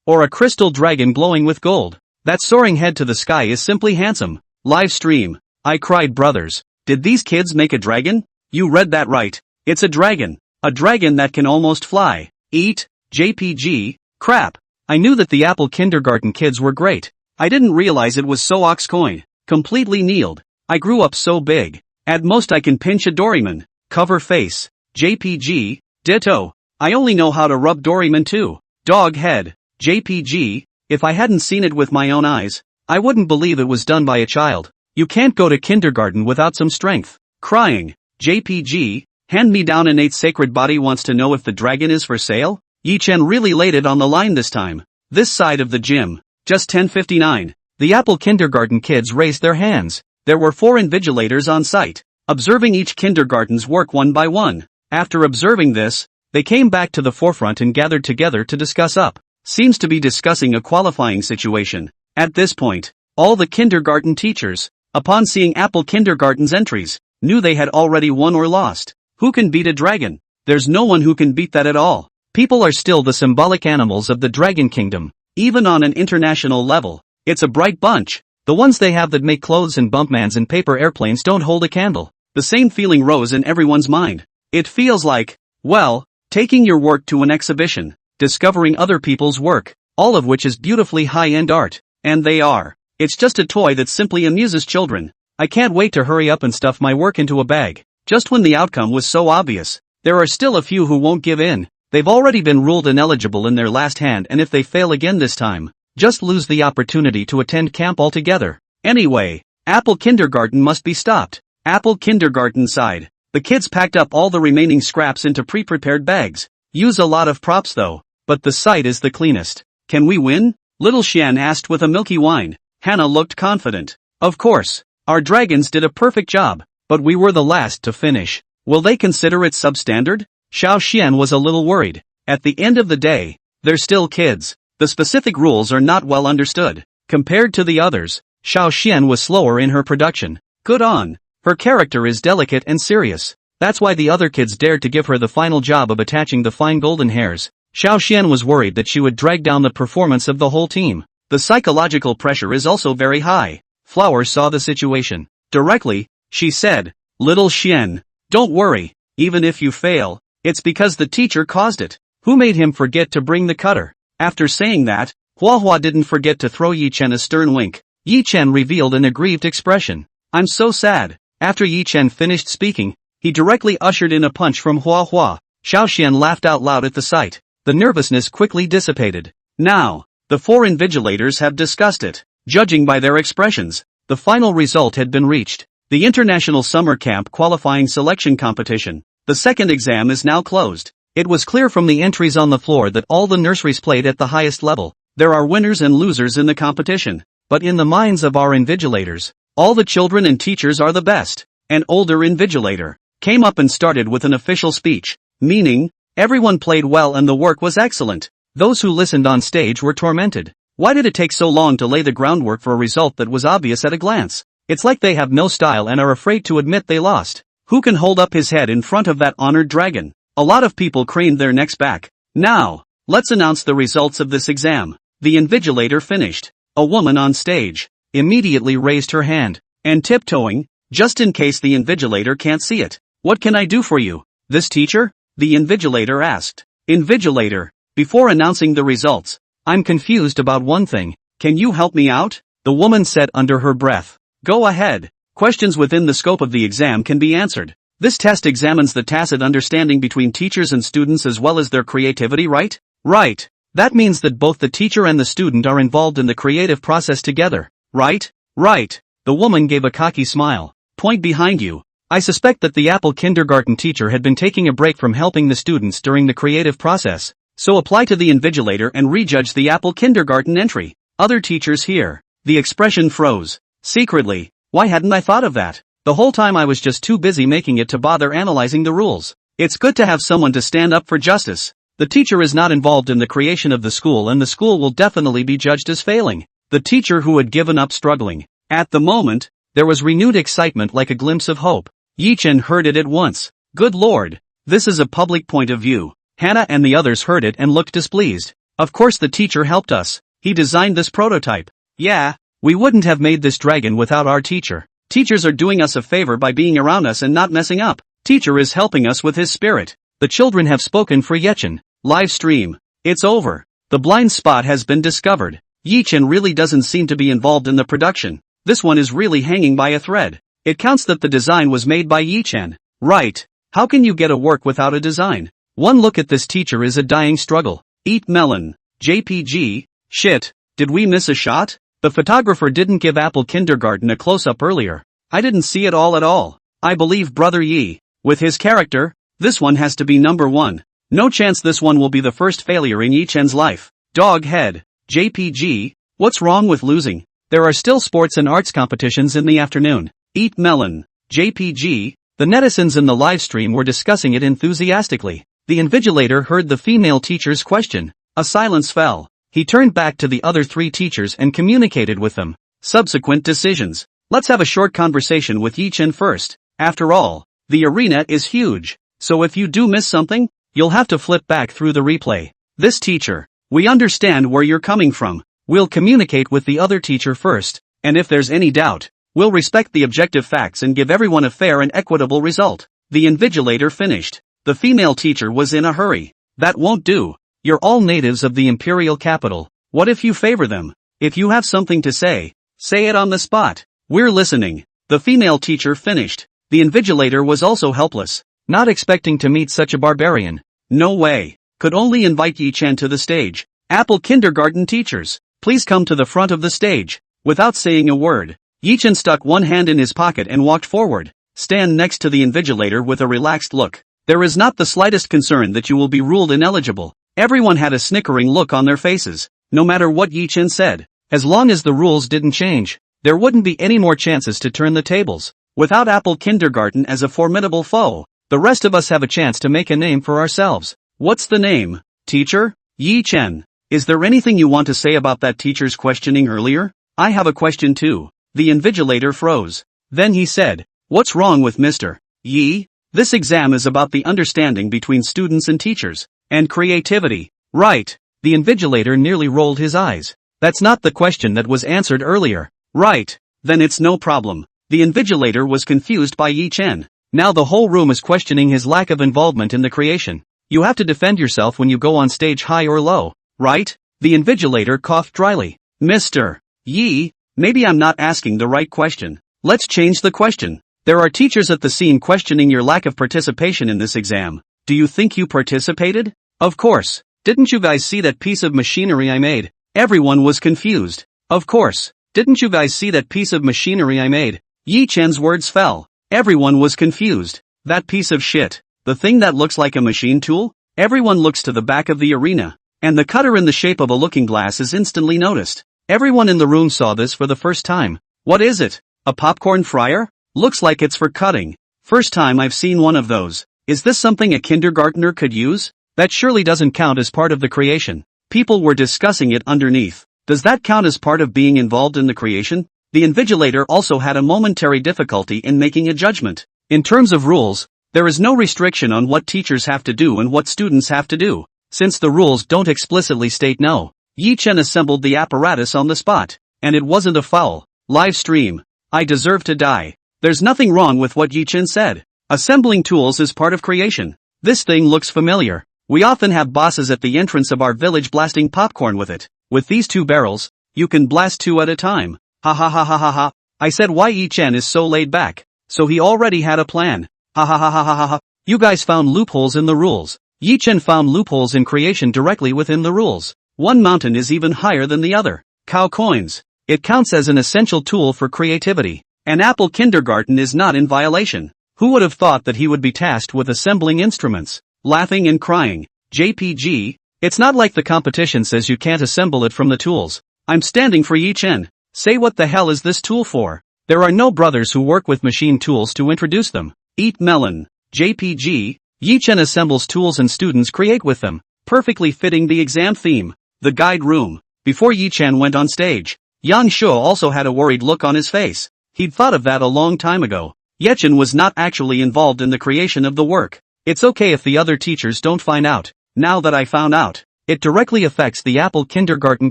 or a crystal dragon glowing with gold. That soaring head to the sky is simply handsome. Live stream. I cried, brothers. Did these kids make a dragon? You read that right. It's a dragon. A dragon that can almost fly. Eat, JPG, crap. I knew that the apple kindergarten kids were great. I didn't realize it was so oxcoin. Completely kneeled. I grew up so big. At most I can pinch a Doraemon. Cover face. JPG, ditto. I only know how to rub Doraemon too. Dog head. JPG, if I hadn't seen it with my own eyes, I wouldn't believe it was done by a child. You can't go to kindergarten without some strength. Crying. JPG, hand-me-down innate sacred body wants to know if the dragon is for sale? Yi Chen really laid it on the line this time. This side of the gym. Just 10:59. The apple kindergarten kids raised their hands. There were 4 invigilators on site, observing each kindergarten's work one by one. After observing this, they came back to the forefront and gathered together to discuss seems to be discussing a qualifying situation. At this point, all the kindergarten teachers, upon seeing apple kindergarten's entries, knew they had already won or lost. Who can beat a dragon? There's no one who can beat that at all. People are still the symbolic animals of the dragon kingdom, even on an international level. It's a bright bunch. The ones they have that make clothes and bumpmans and paper airplanes don't hold a candle. The same feeling rose in everyone's mind. It feels like, well, taking your work to an exhibition, discovering other people's work, all of which is beautifully high-end art. And they are. It's just a toy that simply amuses children. I can't wait to hurry up and stuff my work into a bag. Just when the outcome was so obvious, there are still a few who won't give in. They've already been ruled ineligible in their last hand, and if they fail again this time, just lose the opportunity to attend camp altogether. Anyway, apple kindergarten must be stopped. Apple kindergarten side. The kids packed up all the remaining scraps into pre-prepared bags. Use a lot of props though, but the site is the cleanest. Can we win? Little Xian asked with a milky whine. Hannah looked confident. Of course. Our dragons did a perfect job, but we were the last to finish. Will they consider it substandard? Xiao Xian was a little worried. At the end of the day, they're still kids. The specific rules are not well understood. Compared to the others, Xiao Xian was slower in her production. Good on. Her character is delicate and serious. That's why the other kids dared to give her the final job of attaching the fine golden hairs. Xiao Xian was worried that she would drag down the performance of the whole team. The psychological pressure is also very high. Flower saw the situation. Directly, she said, Little Xian, don't worry, even if you fail, it's because the teacher caused it. Who made him forget to bring the cutter? After saying that, Huahua didn't forget to throw Yi Chen a stern wink. Yi Chen revealed an aggrieved expression. I'm so sad. After Yi Chen finished speaking, he directly ushered in a punch from Huahua. Xiao Xian laughed out loud at the sight. The nervousness quickly dissipated. Now, the 4 invigilators have discussed it. Judging by their expressions, the final result had been reached. The International Summer Camp Qualifying Selection Competition. The second exam is now closed. It was clear from the entries on the floor that all the nurseries played at the highest level. There are winners and losers in the competition. But in the minds of our invigilators, all the children and teachers are the best. An older invigilator came up and started with an official speech, meaning, everyone played well and the work was excellent. Those who listened on stage were tormented. Why did it take so long to lay the groundwork for a result that was obvious at a glance? It's like they have no style and are afraid to admit they lost. Who can hold up his head in front of that honored dragon? A lot of people craned their necks back. Now, let's announce the results of this exam. The invigilator finished. A woman on stage immediately raised her hand, and tiptoeing, just in case the invigilator can't see it. What can I do for you? This teacher? The invigilator asked. Invigilator, before announcing the results, I'm confused about one thing. Can you help me out? The woman said under her breath. Go ahead. Questions within the scope of the exam can be answered. This test examines the tacit understanding between teachers and students as well as their creativity, right? Right. That means that both the teacher and the student are involved in the creative process together, right? Right. The woman gave a cocky smile. Point behind you. I suspect that the Apple kindergarten teacher had been taking a break from helping the students during the creative process. So apply to the invigilator and rejudge the Apple kindergarten entry. Other teachers here. The expression froze. Secretly, why hadn't I thought of that? The whole time I was just too busy making it to bother analyzing the rules. It's good to have someone to stand up for justice. The teacher is not involved in the creation of the school and the school will definitely be judged as failing. The teacher who had given up struggling. At the moment, there was renewed excitement like a glimpse of hope. Yi-chen heard it at once. Good lord. This is a public point of view. Hannah and the others heard it and looked displeased. Of course the teacher helped us. He designed this prototype. Yeah, we wouldn't have made this dragon without our teacher. Teachers are doing us a favor by being around us and not messing up. Teacher is helping us with his spirit. The children have spoken for Yi-chen. Live stream. It's over. The blind spot has been discovered. Yi-chen really doesn't seem to be involved in the production. This one is really hanging by a thread. It counts that the design was made by Yi-chen. Right. How can you get a work without a design? One look at this teacher is a dying struggle. Eat melon. JPG. Shit. Did we miss a shot? The photographer didn't give Apple kindergarten a close-up earlier. I didn't see it all at all. I believe Brother Yi. With his character, this one has to be number one. No chance this one will be the first failure in Yi-chen's life. Dog head. JPG. What's wrong with losing? There are still sports and arts competitions in the afternoon. Eat melon. JPG. The netizens in the live stream were discussing it enthusiastically. The invigilator heard the female teacher's question. A silence fell. He turned back to the other three teachers and communicated with them. Subsequent decisions. Let's have a short conversation with Yi-chen first. After all, the arena is huge. So if you do miss something, you'll have to flip back through the replay. This teacher. We understand where you're coming from. We'll communicate with the other teacher first, and if there's any doubt, we'll respect the objective facts and give everyone a fair and equitable result. The invigilator finished. The female teacher was in a hurry. That won't do. You're all natives of the imperial capital. What if you favor them? If you have something to say it on the spot. We're listening. The female teacher finished. The invigilator was also helpless, not expecting to meet such a barbarian. No way. Could only invite Yi-chen to the stage. Apple kindergarten teachers, please come to the front of the stage. Without saying a word, Yi-chen stuck one hand in his pocket and walked forward. Stand next to the invigilator with a relaxed look. There is not the slightest concern that you will be ruled ineligible. Everyone had a snickering look on their faces. No matter what Yi-chen said, as long as the rules didn't change, there wouldn't be any more chances to turn the tables. Without Apple kindergarten as a formidable foe, the rest of us have a chance to make a name for ourselves. What's the name, teacher? Yi-chen. Is there anything you want to say about that teacher's questioning earlier? I have a question too. The invigilator froze. Then he said, what's wrong with Mr. Yi? This exam is about the understanding between students and teachers, and creativity. Right. The invigilator nearly rolled his eyes. That's not the question that was answered earlier. Right. Then it's no problem. The invigilator was confused by Yi-chen. Now the whole room is questioning his lack of involvement in the creation. You have to defend yourself when you go on stage high or low, right? The invigilator coughed dryly. Mr. Yi, maybe I'm not asking the right question. Let's change the question. There are teachers at the scene questioning your lack of participation in this exam. Do you think you participated? Of course. Didn't you guys see that piece of machinery I made? Everyone was confused. Of course. Didn't you guys see that piece of machinery I made? Yi-chen's words fell. Everyone was confused. That piece of shit. The thing that looks like a machine tool? Everyone looks to the back of the arena. And the cutter in the shape of a looking glass is instantly noticed. Everyone in the room saw this for the first time. What is it? A popcorn fryer? Looks like it's for cutting. First time I've seen one of those. Is this something a kindergartner could use? That surely doesn't count as part of the creation. People were discussing it underneath. Does that count as part of being involved in the creation? The invigilator also had a momentary difficulty in making a judgment. In terms of rules, there is no restriction on what teachers have to do and what students have to do, since the rules don't explicitly state no. Yi Chen assembled the apparatus on the spot, and it wasn't a foul. Live stream. I deserve to die. There's nothing wrong with what Yi Chen said. Assembling tools is part of creation. This thing looks familiar. We often have bosses at the entrance of our village blasting popcorn with it. With these 2 barrels, you can blast 2 at a time. Ha ha ha ha ha ha. I said why Yi Chen is so laid back. So he already had a plan. Ha ha ha ha ha ha ha. You guys found loopholes in the rules. Yi Chen found loopholes in creation directly within the rules. One mountain is even higher than the other. Cow coins. It counts as an essential tool for creativity. An Apple kindergarten is not in violation. Who would have thought that he would be tasked with assembling instruments? Laughing and crying. JPG, it's not like the competition says you can't assemble it from the tools. I'm standing for Yi Chen. Say what the hell is this tool for? There are no brothers who work with machine tools to introduce them. Eat melon. JPG, Yi Chen assembles tools and students create with them, perfectly fitting the exam theme. The guide room. Before Yi Chen went on stage, Yang Shuo also had a worried look on his face. He'd thought of that a long time ago. Yi Chen was not actually involved in the creation of the work. It's okay if the other teachers don't find out. Now that I found out, it directly affects the Apple kindergarten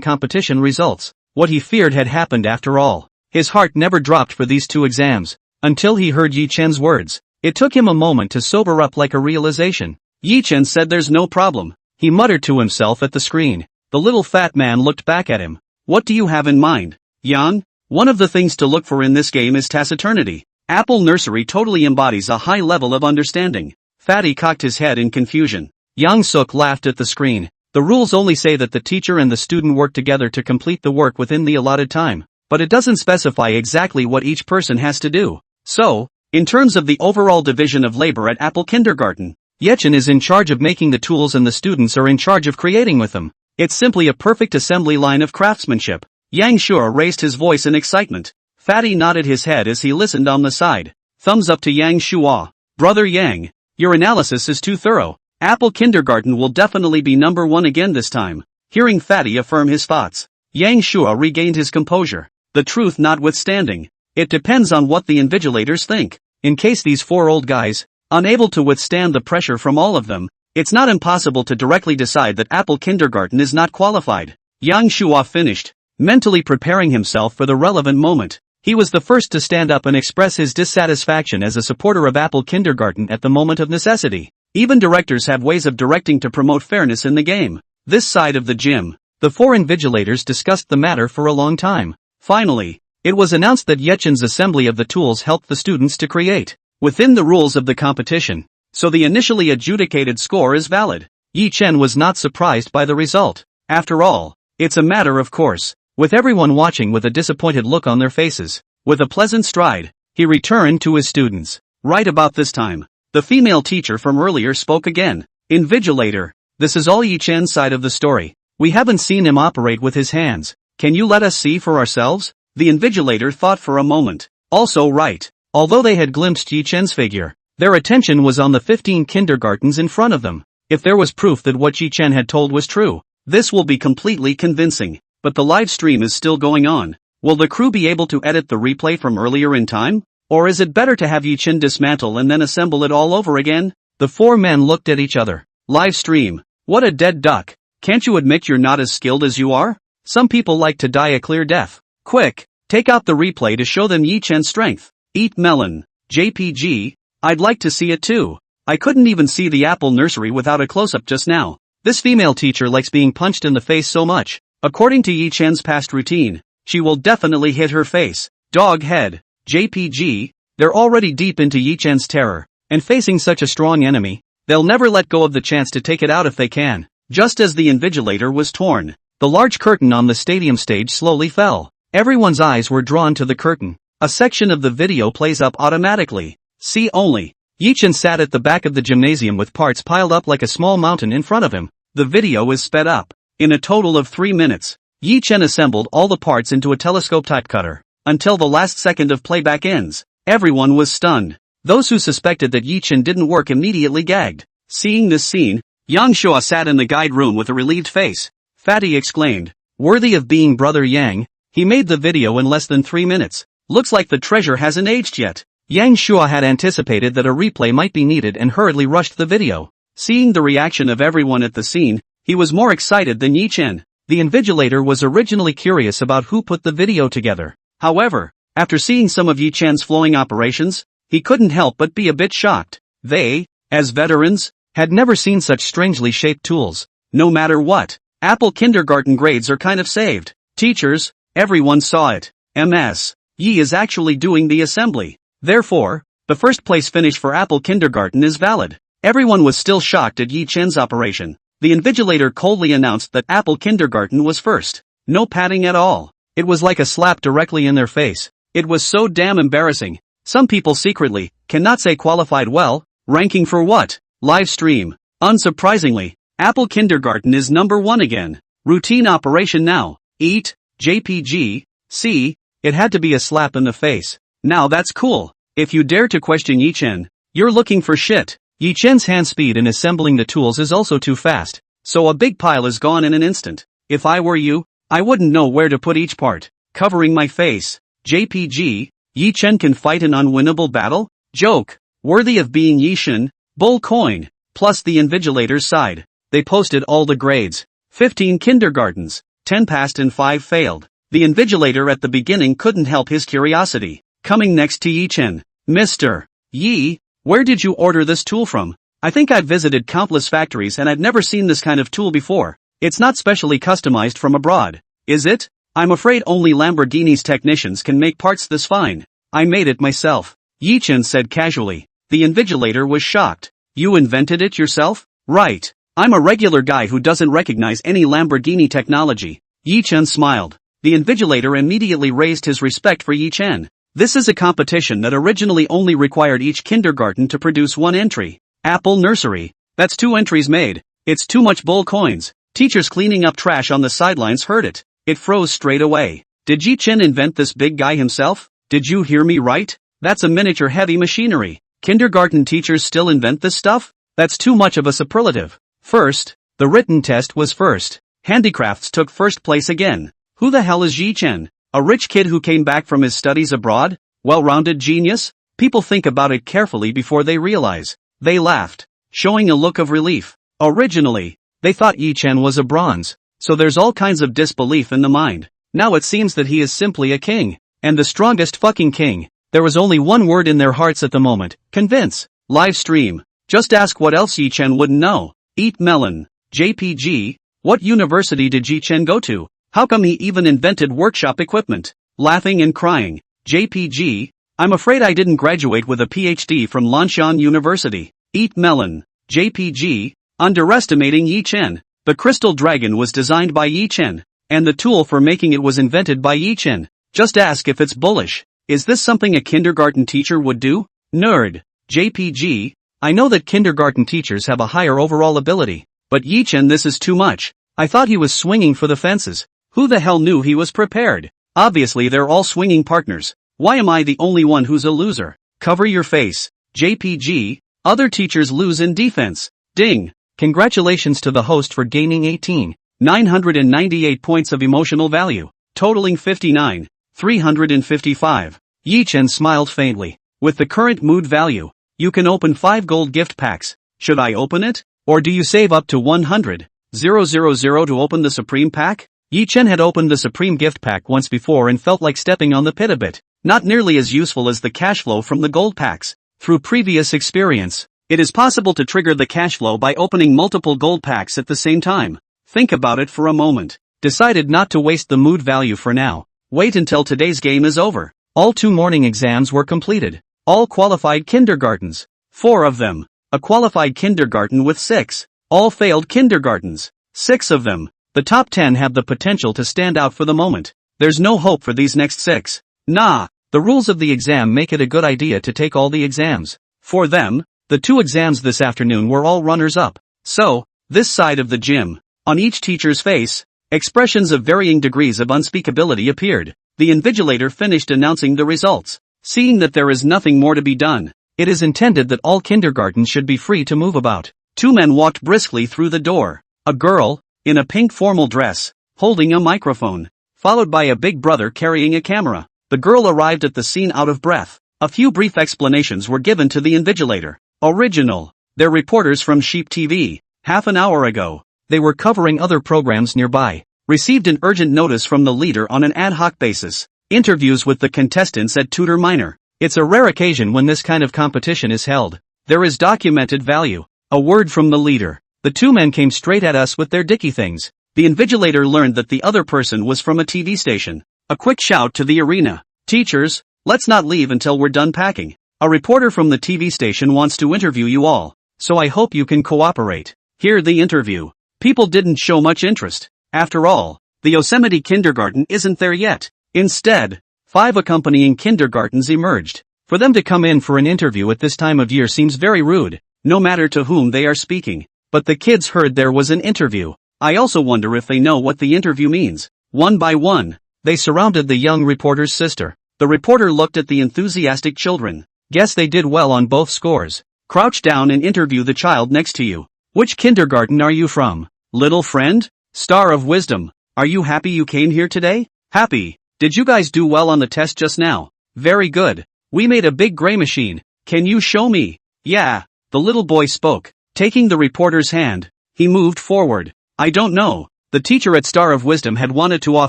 competition results. What he feared had happened after all. His heart never dropped for these 2 exams, until he heard Yi Chen's words. It took him a moment to sober up like a realization. Yi Chen said there's no problem. He muttered to himself at the screen. The little fat man looked back at him. What do you have in mind, Yan? One of the things to look for in this game is taciturnity. Apple Nursery totally embodies a high level of understanding. Fatty cocked his head in confusion. Yang Suk laughed at the screen. The rules only say that the teacher and the student work together to complete the work within the allotted time, but it doesn't specify exactly what each person has to do. So, in terms of the overall division of labor at Apple Kindergarten, Yi Chen is in charge of making the tools and the students are in charge of creating with them. It's simply a perfect assembly line of craftsmanship. Yang Shuo raised his voice in excitement. Fatty nodded his head as he listened on the side. Thumbs up to Yang Shuo. Brother Yang, your analysis is too thorough. Apple Kindergarten will definitely be number 1 again this time. Hearing Fatty affirm his thoughts, Yang Shuo regained his composure. The truth notwithstanding, it depends on what the invigilators think. In case these 4 old guys, unable to withstand the pressure from all of them, it's not impossible to directly decide that Apple Kindergarten is not qualified. Yang Shuo finished, mentally preparing himself for the relevant moment. He was the first to stand up and express his dissatisfaction as a supporter of Apple Kindergarten at the moment of necessity. Even directors have ways of directing to promote fairness in the game. This side of the gym, the 4 invigilators discussed the matter for a long time. Finally, it was announced that Yi Chen's assembly of the tools helped the students to create within the rules of the competition, so the initially adjudicated score is valid. Yi Chen was not surprised by the result. After all, it's a matter of course. With everyone watching with a disappointed look on their faces, with a pleasant stride, he returned to his students. Right about this time, the female teacher from earlier spoke again. Invigilator, this is all Yi Chen's side of the story. We haven't seen him operate with his hands. Can you let us see for ourselves? The invigilator thought for a moment. Also right. Although they had glimpsed Yi Chen's figure, their attention was on the 15 kindergartens in front of them. If there was proof that what Yi Chen had told was true, this will be completely convincing. But the live stream is still going on. Will the crew be able to edit the replay from earlier in time? Or is it better to have Yi Chen dismantle and then assemble it all over again? The 4 men looked at each other. Live stream. What a dead duck. Can't you admit you're not as skilled as you are? Some people like to die a clear death. Quick, take out the replay to show them Yi Chen's strength. Eat melon. JPG, I'd like to see it too. I couldn't even see the Apple Nursery without a close-up just now. This female teacher likes being punched in the face so much. According to Yi Chen's past routine, she will definitely hit her face. Dog head. JPG, they're already deep into Yi Chen's terror, and facing such a strong enemy, they'll never let go of the chance to take it out if they can. Just as the invigilator was torn, the large curtain on the stadium stage slowly fell. Everyone's eyes were drawn to the curtain. A section of the video plays up automatically. See only. Yi Chen sat at the back of the gymnasium with parts piled up like a small mountain in front of him. The video is sped up. In a total of 3 minutes, Yi Chen assembled all the parts into a telescope-type cutter. Until the last second of playback ends, everyone was stunned. Those who suspected that Yi Chen didn't work immediately gagged. Seeing this scene, Yang Shua sat in the guide room with a relieved face. Fatty exclaimed, "Worthy of being Brother Yang, he made the video in less than 3 minutes. Looks like the treasure hasn't aged yet." Yang Shua had anticipated that a replay might be needed and hurriedly rushed the video. Seeing the reaction of everyone at the scene, he was more excited than Yi Chen. The invigilator was originally curious about who put the video together. However, after seeing some of Yi Chen's flowing operations, he couldn't help but be a bit shocked. They, as veterans, had never seen such strangely shaped tools. No matter what, Apple kindergarten grades are kind of saved. Teachers, everyone saw it. MS. Yi is actually doing the assembly. Therefore, the first place finish for Apple kindergarten is valid. Everyone was still shocked at Yi Chen's operation. The invigilator coldly announced that Apple kindergarten was first. No padding at all. It was like a slap directly in their face. It was so damn embarrassing. Some people secretly cannot say qualified well. Ranking for what? Live stream. Unsurprisingly, Apple kindergarten is number 1 again. Routine operation now. Eat, JPG, see, it had to be a slap in the face. Now that's cool. If you dare to question Yi Chen, you're looking for shit. Yi Chen's hand speed in assembling the tools is also too fast, so a big pile is gone in an instant. If I were you, I wouldn't know where to put each part. Covering my face. JPG, Yi Chen can fight an unwinnable battle? Joke. Worthy of being Yi Chen, bull coin. Plus the invigilator's side. They posted all the grades. 15 kindergartens, 10 passed and 5 failed. The invigilator at the beginning couldn't help his curiosity. Coming next to Yi Chen. Mr. Yi, where did you order this tool from? I think I've visited countless factories and I've never seen this kind of tool before. It's not specially customized from abroad, is it? I'm afraid only Lamborghini's technicians can make parts this fine. I made it myself. Yi Chen said casually. The invigilator was shocked. You invented it yourself? Right. I'm a regular guy who doesn't recognize any Lamborghini technology. Yi Chen smiled. The invigilator immediately raised his respect for Yi Chen. This is a competition that originally only required each kindergarten to produce 1 entry. Apple Nursery. That's 2 entries made. It's too much bull coins. Teachers cleaning up trash on the sidelines heard it. It froze straight away. Did Yi Chen invent this big guy himself? Did you hear me right? That's a miniature heavy machinery. Kindergarten teachers still invent this stuff? That's too much of a superlative. First, the written test was first. Handicrafts took first place again. Who the hell is Yi Chen? A rich kid who came back from his studies abroad? Well-rounded genius? People think about it carefully before they realize. They laughed, showing a look of relief. Originally, they thought Yi Chen was a bronze, so there's all kinds of disbelief in the mind. Now it seems that he is simply a king, and the strongest fucking king. There was only one word in their hearts at the moment: convince. Live stream. Just ask what else Yi Chen wouldn't know. Eat melon. JPG, what university did Yi Chen go to? How come he even invented workshop equipment? Laughing and crying. JPG, I'm afraid I didn't graduate with a PhD from Lanshan University. Eat melon. JPG, underestimating Yi Chen. The crystal dragon was designed by Yi Chen, and the tool for making it was invented by Yi Chen. Just ask if it's bullish. Is this something a kindergarten teacher would do? Nerd. JPG, I know that kindergarten teachers have a higher overall ability, but Yi Chen, this is too much. I thought he was swinging for the fences. Who the hell knew he was prepared? Obviously they're all swinging partners. Why am I the only one who's a loser? Cover your face. JPG, other teachers lose in defense. Ding. Congratulations to the host for gaining 18,998 points of emotional value, totaling 59,355. Yi Chen smiled faintly. With the current mood value, you can open 5 gold gift packs. Should I open it? Or do you save up to 100,000 to open the Supreme pack? Yi Chen had opened the Supreme gift pack once before and felt like stepping on the pit a bit. Not nearly as useful as the cash flow from the gold packs. Through previous experience, it is possible to trigger the cash flow by opening multiple gold packs at the same time. Think about it for a moment. Decided not to waste the mood value for now. Wait until today's game is over. All 2 morning exams were completed. All qualified kindergartens. 4 of them. A qualified kindergarten with 6. All failed kindergartens. 6 of them. The top 10 have the potential to stand out for the moment. There's no hope for these next 6. Nah, the rules of the exam make it a good idea to take all the exams. For them, the 2 exams this afternoon were all runners-up. So, this side of the gym, On each teacher's face, expressions of varying degrees of unspeakability appeared. The invigilator finished announcing the results. Seeing that there is nothing more to be done, it is intended that all kindergartens should be free to move about. Two men walked briskly through the door. A girl, in a pink formal dress, holding a microphone, followed by a big brother carrying a camera. The girl arrived at the scene out of breath. A few brief explanations were given to the invigilator. Original. They're reporters from Sheep TV. Half an hour ago, they were covering other programs nearby. Received an urgent notice from the leader on an ad hoc basis. Interviews with the contestants at Tutor Minor. It's a rare occasion when this kind of competition is held. There is documented value. A word from the leader. The two men came straight at us with their dicky things. The invigilator learned that the other person was from a TV station. A quick shout to the arena. Teachers, let's not leave until we're done packing. A reporter from the TV station wants to interview you all, so I hope you can cooperate. Hear the interview. People didn't show much interest. After all, the Yosemite kindergarten isn't there yet. Instead, 5 accompanying kindergartens emerged. For them to come in for an interview at this time of year seems very rude, no matter to whom they are speaking. But the kids heard there was an interview. I also wonder if they know what the interview means. One by one, they surrounded the young reporter's sister. The reporter looked at the enthusiastic children. Guess they did well on both scores. Crouch down and interview the child next to you. Which kindergarten are you from? Little friend? Star of Wisdom. Are you happy you came here today? Happy. Did you guys do well on the test just now? Very good. We made a big gray machine. Can you show me? Yeah. The little boy spoke. Taking the reporter's hand, he moved forward. I don't know. The teacher at Star of Wisdom had wanted to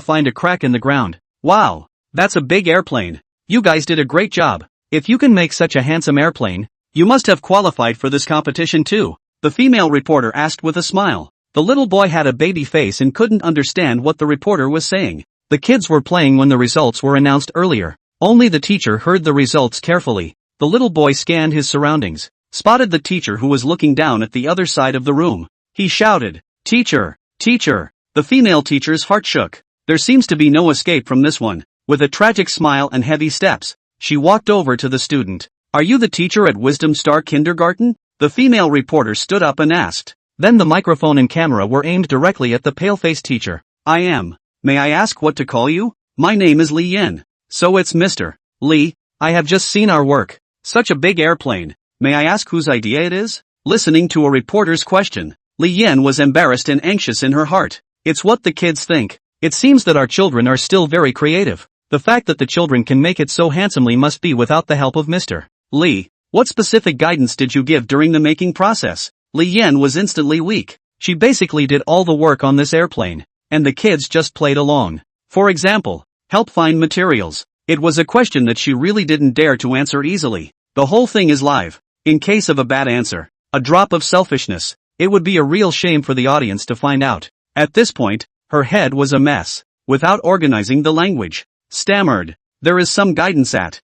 find a crack in the ground. Wow. That's a big airplane. You guys did a great job. If you can make such a handsome airplane, you must have qualified for this competition too. The female reporter asked with a smile. The little boy had a baby face and couldn't understand what the reporter was saying. The kids were playing when the results were announced earlier. Only the teacher heard the results carefully. The little boy scanned his surroundings, spotted the teacher who was looking down at the other side of the room. He shouted, "Teacher! Teacher!" The female teacher's heart shook. There seems to be no escape from this one. With a tragic smile and heavy steps, she walked over to the student. Are you the teacher at Wisdom Star Kindergarten? The female reporter stood up and asked. Then the microphone and camera were aimed directly at the pale-faced teacher. I am. May I ask what to call you? My name is Li Yin. So it's Mr. Li. I have just seen our work. Such a big airplane. May I ask whose idea it is? Listening to a reporter's question, Li Yin was embarrassed and anxious in her heart. It's what the kids think. It seems that our children are still very creative. The fact that the children can make it so handsomely must be without the help of Mr. Li. What specific guidance did you give during the making process? Li Yin was instantly weak. She basically did all the work on this airplane, and the kids just played along. For example, help find materials. It was a question that she really didn't dare to answer easily. The whole thing is live. In case of a bad answer, a drop of selfishness, it would be a real shame for the audience to find out. At this point, her head was a mess. Without organizing the language, stammered. There is some guidance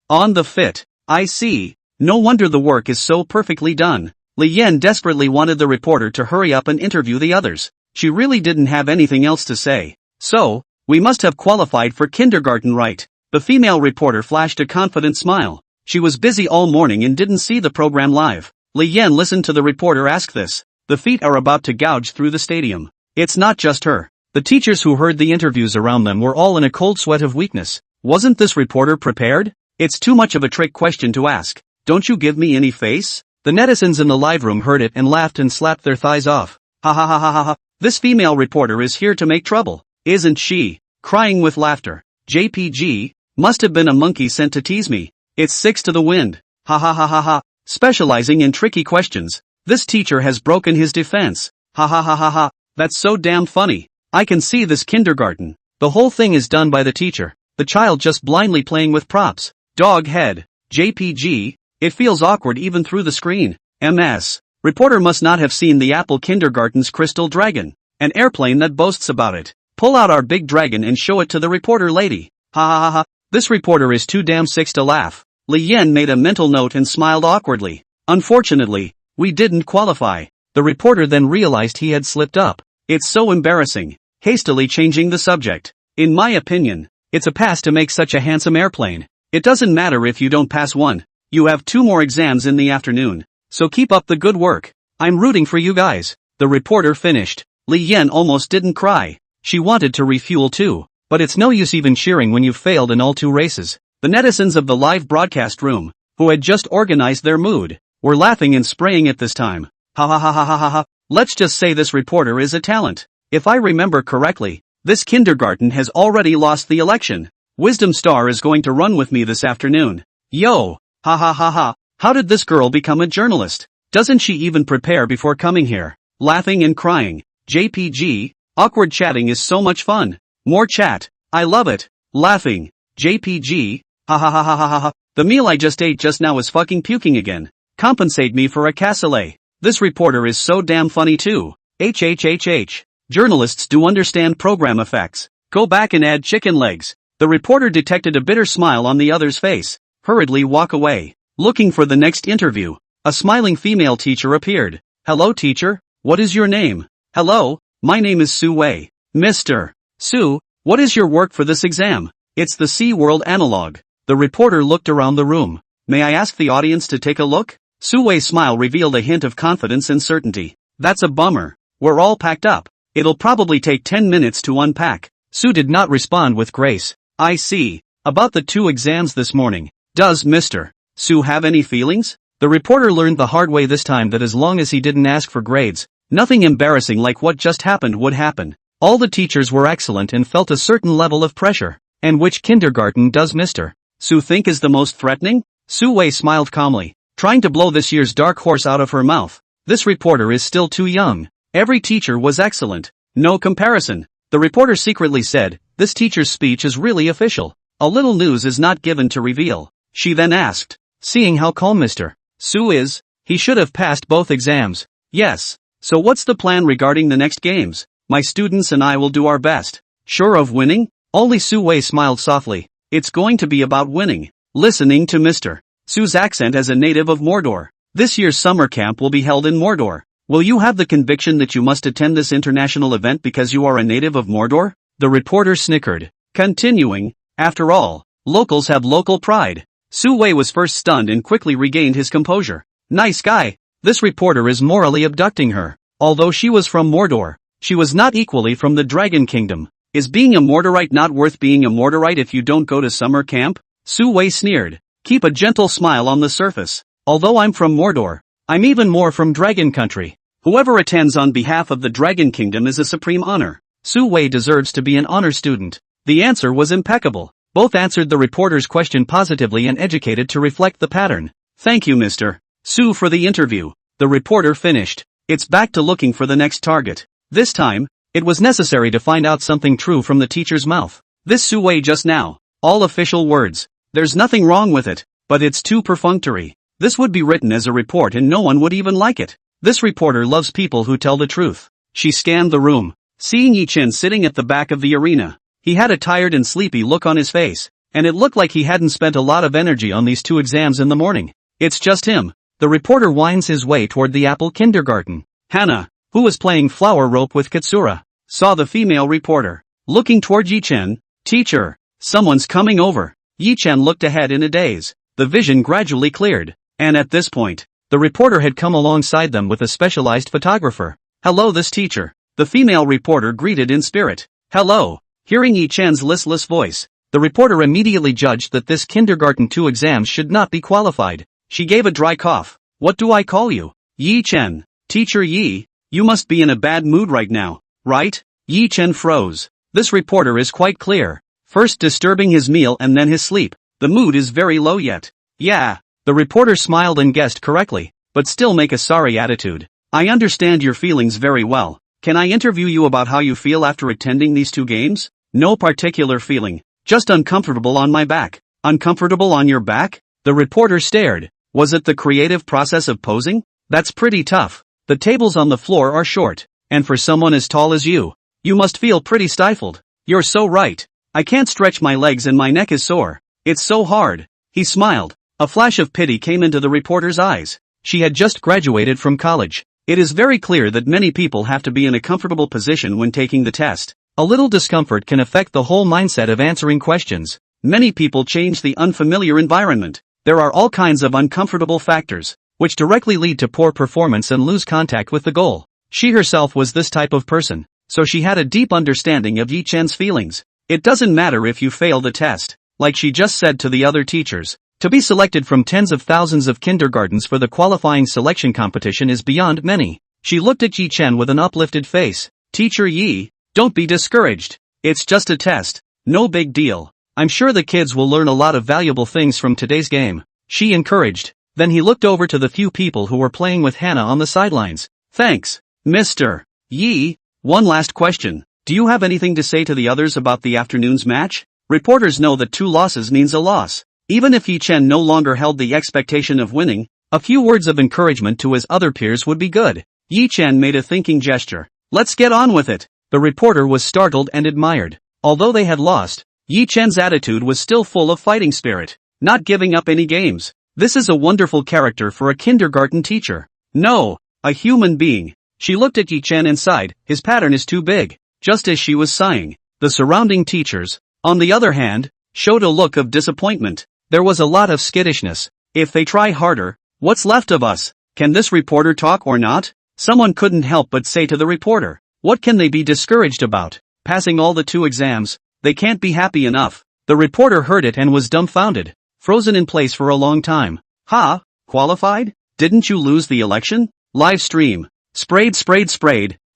on the fit. I see. No wonder the work is so perfectly done. Li Yin desperately wanted the reporter to hurry up and interview the others. She really didn't have anything else to say. So, we must have qualified for kindergarten, right? The female reporter flashed a confident smile. She was busy all morning and didn't see the program live. Li Yin listened to the reporter ask this. The feet are about to gouge through the stadium. It's not just her. The teachers who heard the interviews around them were all in a cold sweat of weakness. Wasn't this reporter prepared? It's too much of a trick question to ask. Don't you give me any face? The netizens in the live room heard it and laughed and slapped their thighs off. Ha ha ha ha ha ha. This female reporter is here to make trouble, isn't she? Crying with laughter. JPG, must have been a monkey sent to tease me. It's 6 to the wind. Ha ha ha ha ha. Specializing in tricky questions, this teacher has broken his defense. Ha ha ha ha ha. That's so damn funny. I can see this kindergarten. The whole thing is done by the teacher. The child just blindly playing with props. Dog head. JPG, it feels awkward even through the screen. MS. Reporter must not have seen the Apple Kindergarten's Crystal Dragon, an airplane that boasts about it. Pull out our big dragon and show it to the reporter lady. Ha ha ha ha. This reporter is too damn sick to laugh. Li Yin made a mental note and smiled awkwardly. Unfortunately, we didn't qualify. The reporter then realized he had slipped up. It's so embarrassing. Hastily changing the subject. In my opinion, it's a pass to make such a handsome airplane. It doesn't matter if you don't pass one. You have 2 more exams in the afternoon. So keep up the good work. I'm rooting for you guys. The reporter finished. Li Yan almost didn't cry. She wanted to refuel too. But it's no use even cheering when you've failed in all 2 races. The netizens of the live broadcast room, who had just organized their mood, were laughing and spraying at this time. Ha ha ha ha ha ha ha. Let's just say this reporter is a talent. If I remember correctly, this kindergarten has already lost the election. Wisdom Star is going to run with me this afternoon. Yo! Ha ha ha ha. How did this girl become a journalist? Doesn't she even prepare before coming here? Laughing and crying. JPG, awkward chatting is so much fun. More chat. I love it. Laughing. JPG, ha ha ha ha ha ha. The meal I just ate just now is fucking puking again. Compensate me for a cassoulet. This reporter is so damn funny too. HHHH. Journalists do understand program effects. Go back and add chicken legs. The reporter detected a bitter smile on the other's face. Hurriedly walk away. Looking for the next interview. A smiling female teacher appeared. Hello teacher, what is your name? Hello, my name is Su Wei. Mr. Su, what is your work for this exam? It's the Sea World analog. The reporter looked around the room. May I ask the audience to take a look? Su Wei's smile revealed a hint of confidence and certainty. That's a bummer. We're all packed up. It'll probably take 10 minutes to unpack. Su did not respond with grace. I see. About the 2 exams this morning. Does Mr. Su have any feelings? The reporter learned the hard way this time that as long as he didn't ask for grades, nothing embarrassing like what just happened would happen. All the teachers were excellent and felt a certain level of pressure. And which kindergarten does Mr. Su think is the most threatening? Su Wei smiled calmly, trying to blow this year's dark horse out of her mouth. This reporter is still too young. Every teacher was excellent. No comparison. The reporter secretly said, this teacher's speech is really official. A little news is not given to reveal. She then asked, seeing how calm Mr. Su is, he should have passed both exams. Yes. So what's the plan regarding the next games? My students and I will do our best. Sure of winning? Only Su Wei smiled softly. It's going to be about winning. Listening to Mr. Su's accent as a native of Mordor. This year's summer camp will be held in Mordor. Will you have the conviction that you must attend this international event because you are a native of Mordor? The reporter snickered. Continuing, after all, locals have local pride. Su Wei was first stunned and quickly regained his composure. Nice guy. This reporter is morally abducting her. Although she was from Mordor, she was not equally from the Dragon Kingdom. Is being a Mordorite not worth being a Mordorite if you don't go to summer camp? Su Wei sneered. Keep a gentle smile on the surface. Although I'm from Mordor, I'm even more from Dragon Country. Whoever attends on behalf of the Dragon Kingdom is a supreme honor. Su Wei deserves to be an honor student. The answer was impeccable. Both answered the reporter's question positively and educated to reflect the pattern. Thank you Mr. Su for the interview. The reporter finished. It's back to looking for the next target. This time, it was necessary to find out something true from the teacher's mouth. This Su Wei just now. All official words. There's nothing wrong with it, but it's too perfunctory. This would be written as a report and no one would even like it. This reporter loves people who tell the truth. She scanned the room, seeing Yi Chen sitting at the back of the arena. He had a tired and sleepy look on his face, and it looked like he hadn't spent a lot of energy on these 2 exams in the morning. It's just him. The reporter winds his way toward the Apple Kindergarten. Hannah, who was playing flower rope with Katsura, saw the female reporter. Looking toward Yi Chen, teacher, someone's coming over. Yi Chen looked ahead in a daze. The vision gradually cleared, and at this point, the reporter had come alongside them with a specialized photographer. Hello this teacher. The female reporter greeted in spirit. Hello. Hearing Yi Chen's listless voice, the reporter immediately judged that this kindergarten 2 exams should not be qualified. She gave a dry cough. What do I call you? Yi Chen. Teacher Yi, you must be in a bad mood right now, right? Yi Chen froze. This reporter is quite clear. First disturbing his meal and then his sleep. The mood is very low yet. Yeah. The reporter smiled and guessed correctly, but still make a sorry attitude. I understand your feelings very well. Can I interview you about how you feel after attending these 2 games? No particular feeling. Just uncomfortable on my back. Uncomfortable on your back? The reporter stared. Was it the creative process of posing? That's pretty tough. The tables on the floor are short, and for someone as tall as you must feel pretty stifled. You're so right. I can't stretch my legs and my neck is sore. It's so hard. He smiled. A flash of pity came into the reporter's eyes. She had just graduated from college. It is very clear that many people have to be in a comfortable position when taking the test. A little discomfort can affect the whole mindset of answering questions. Many people change the unfamiliar environment. There are all kinds of uncomfortable factors, which directly lead to poor performance and lose contact with the goal. She herself was this type of person, so she had a deep understanding of Yi Chen's feelings. It doesn't matter if you fail the test, like she just said to the other teachers. To be selected from tens of thousands of kindergartens for the qualifying selection competition is beyond many. She looked at Yi Chen with an uplifted face. Teacher Yi, don't be discouraged. It's just a test. No big deal. I'm sure the kids will learn a lot of valuable things from today's game. She encouraged. Then he looked over to the few people who were playing with Hannah on the sidelines. Thanks, Mr. Yi. One last question. Do you have anything to say to the others about the afternoon's match? Reporters know that 2 losses means a loss. Even if Yi Chen no longer held the expectation of winning, a few words of encouragement to his other peers would be good. Yi Chen made a thinking gesture. Let's get on with it. The reporter was startled and admired. Although they had lost, Yi Chen's attitude was still full of fighting spirit, not giving up any games. This is a wonderful character for a kindergarten teacher. No, a human being. She looked at Yi Chen and sighed. His pattern is too big. Just as she was sighing, the surrounding teachers, on the other hand, showed a look of disappointment. There was a lot of skittishness. If they try harder, what's left of us? Can this reporter talk or not? Someone couldn't help but say to the reporter, what can they be discouraged about? Passing all the 2 exams, they can't be happy enough. The reporter heard it and was dumbfounded, frozen in place for a long time. Ha, qualified? Didn't you lose the election? Live stream. Sprayed.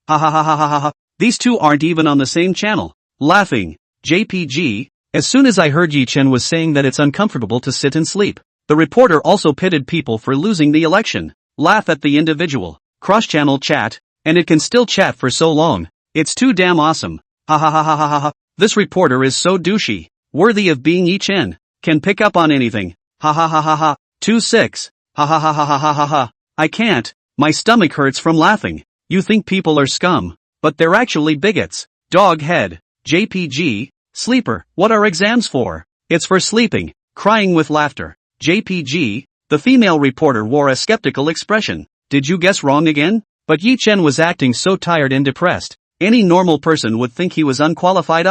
Ha ha ha ha ha ha. These 2 aren't even on the same channel. Laughing. JPG. As soon as I heard Yi Chen was saying that it's uncomfortable to sit and sleep, the reporter also pitted people for losing the election. Laugh at the individual. Cross-channel chat, and it can still chat for so long. It's too damn awesome. Ha ha ha ha ha ha. This reporter is so douchey. Worthy of being Yi Chen. Can pick up on anything. Ha ha ha ha ha. 2-6. Ha ha ha ha ha ha ha ha. I can't. My stomach hurts from laughing. You think people are scum, but they're actually bigots. Dog head. JPG. Sleeper. What are exams for? It's for sleeping. Crying with laughter. JPG. The female reporter wore a skeptical expression. Did you guess wrong again? But Yi Chen was acting so tired and depressed. Any normal person would think he was unqualified.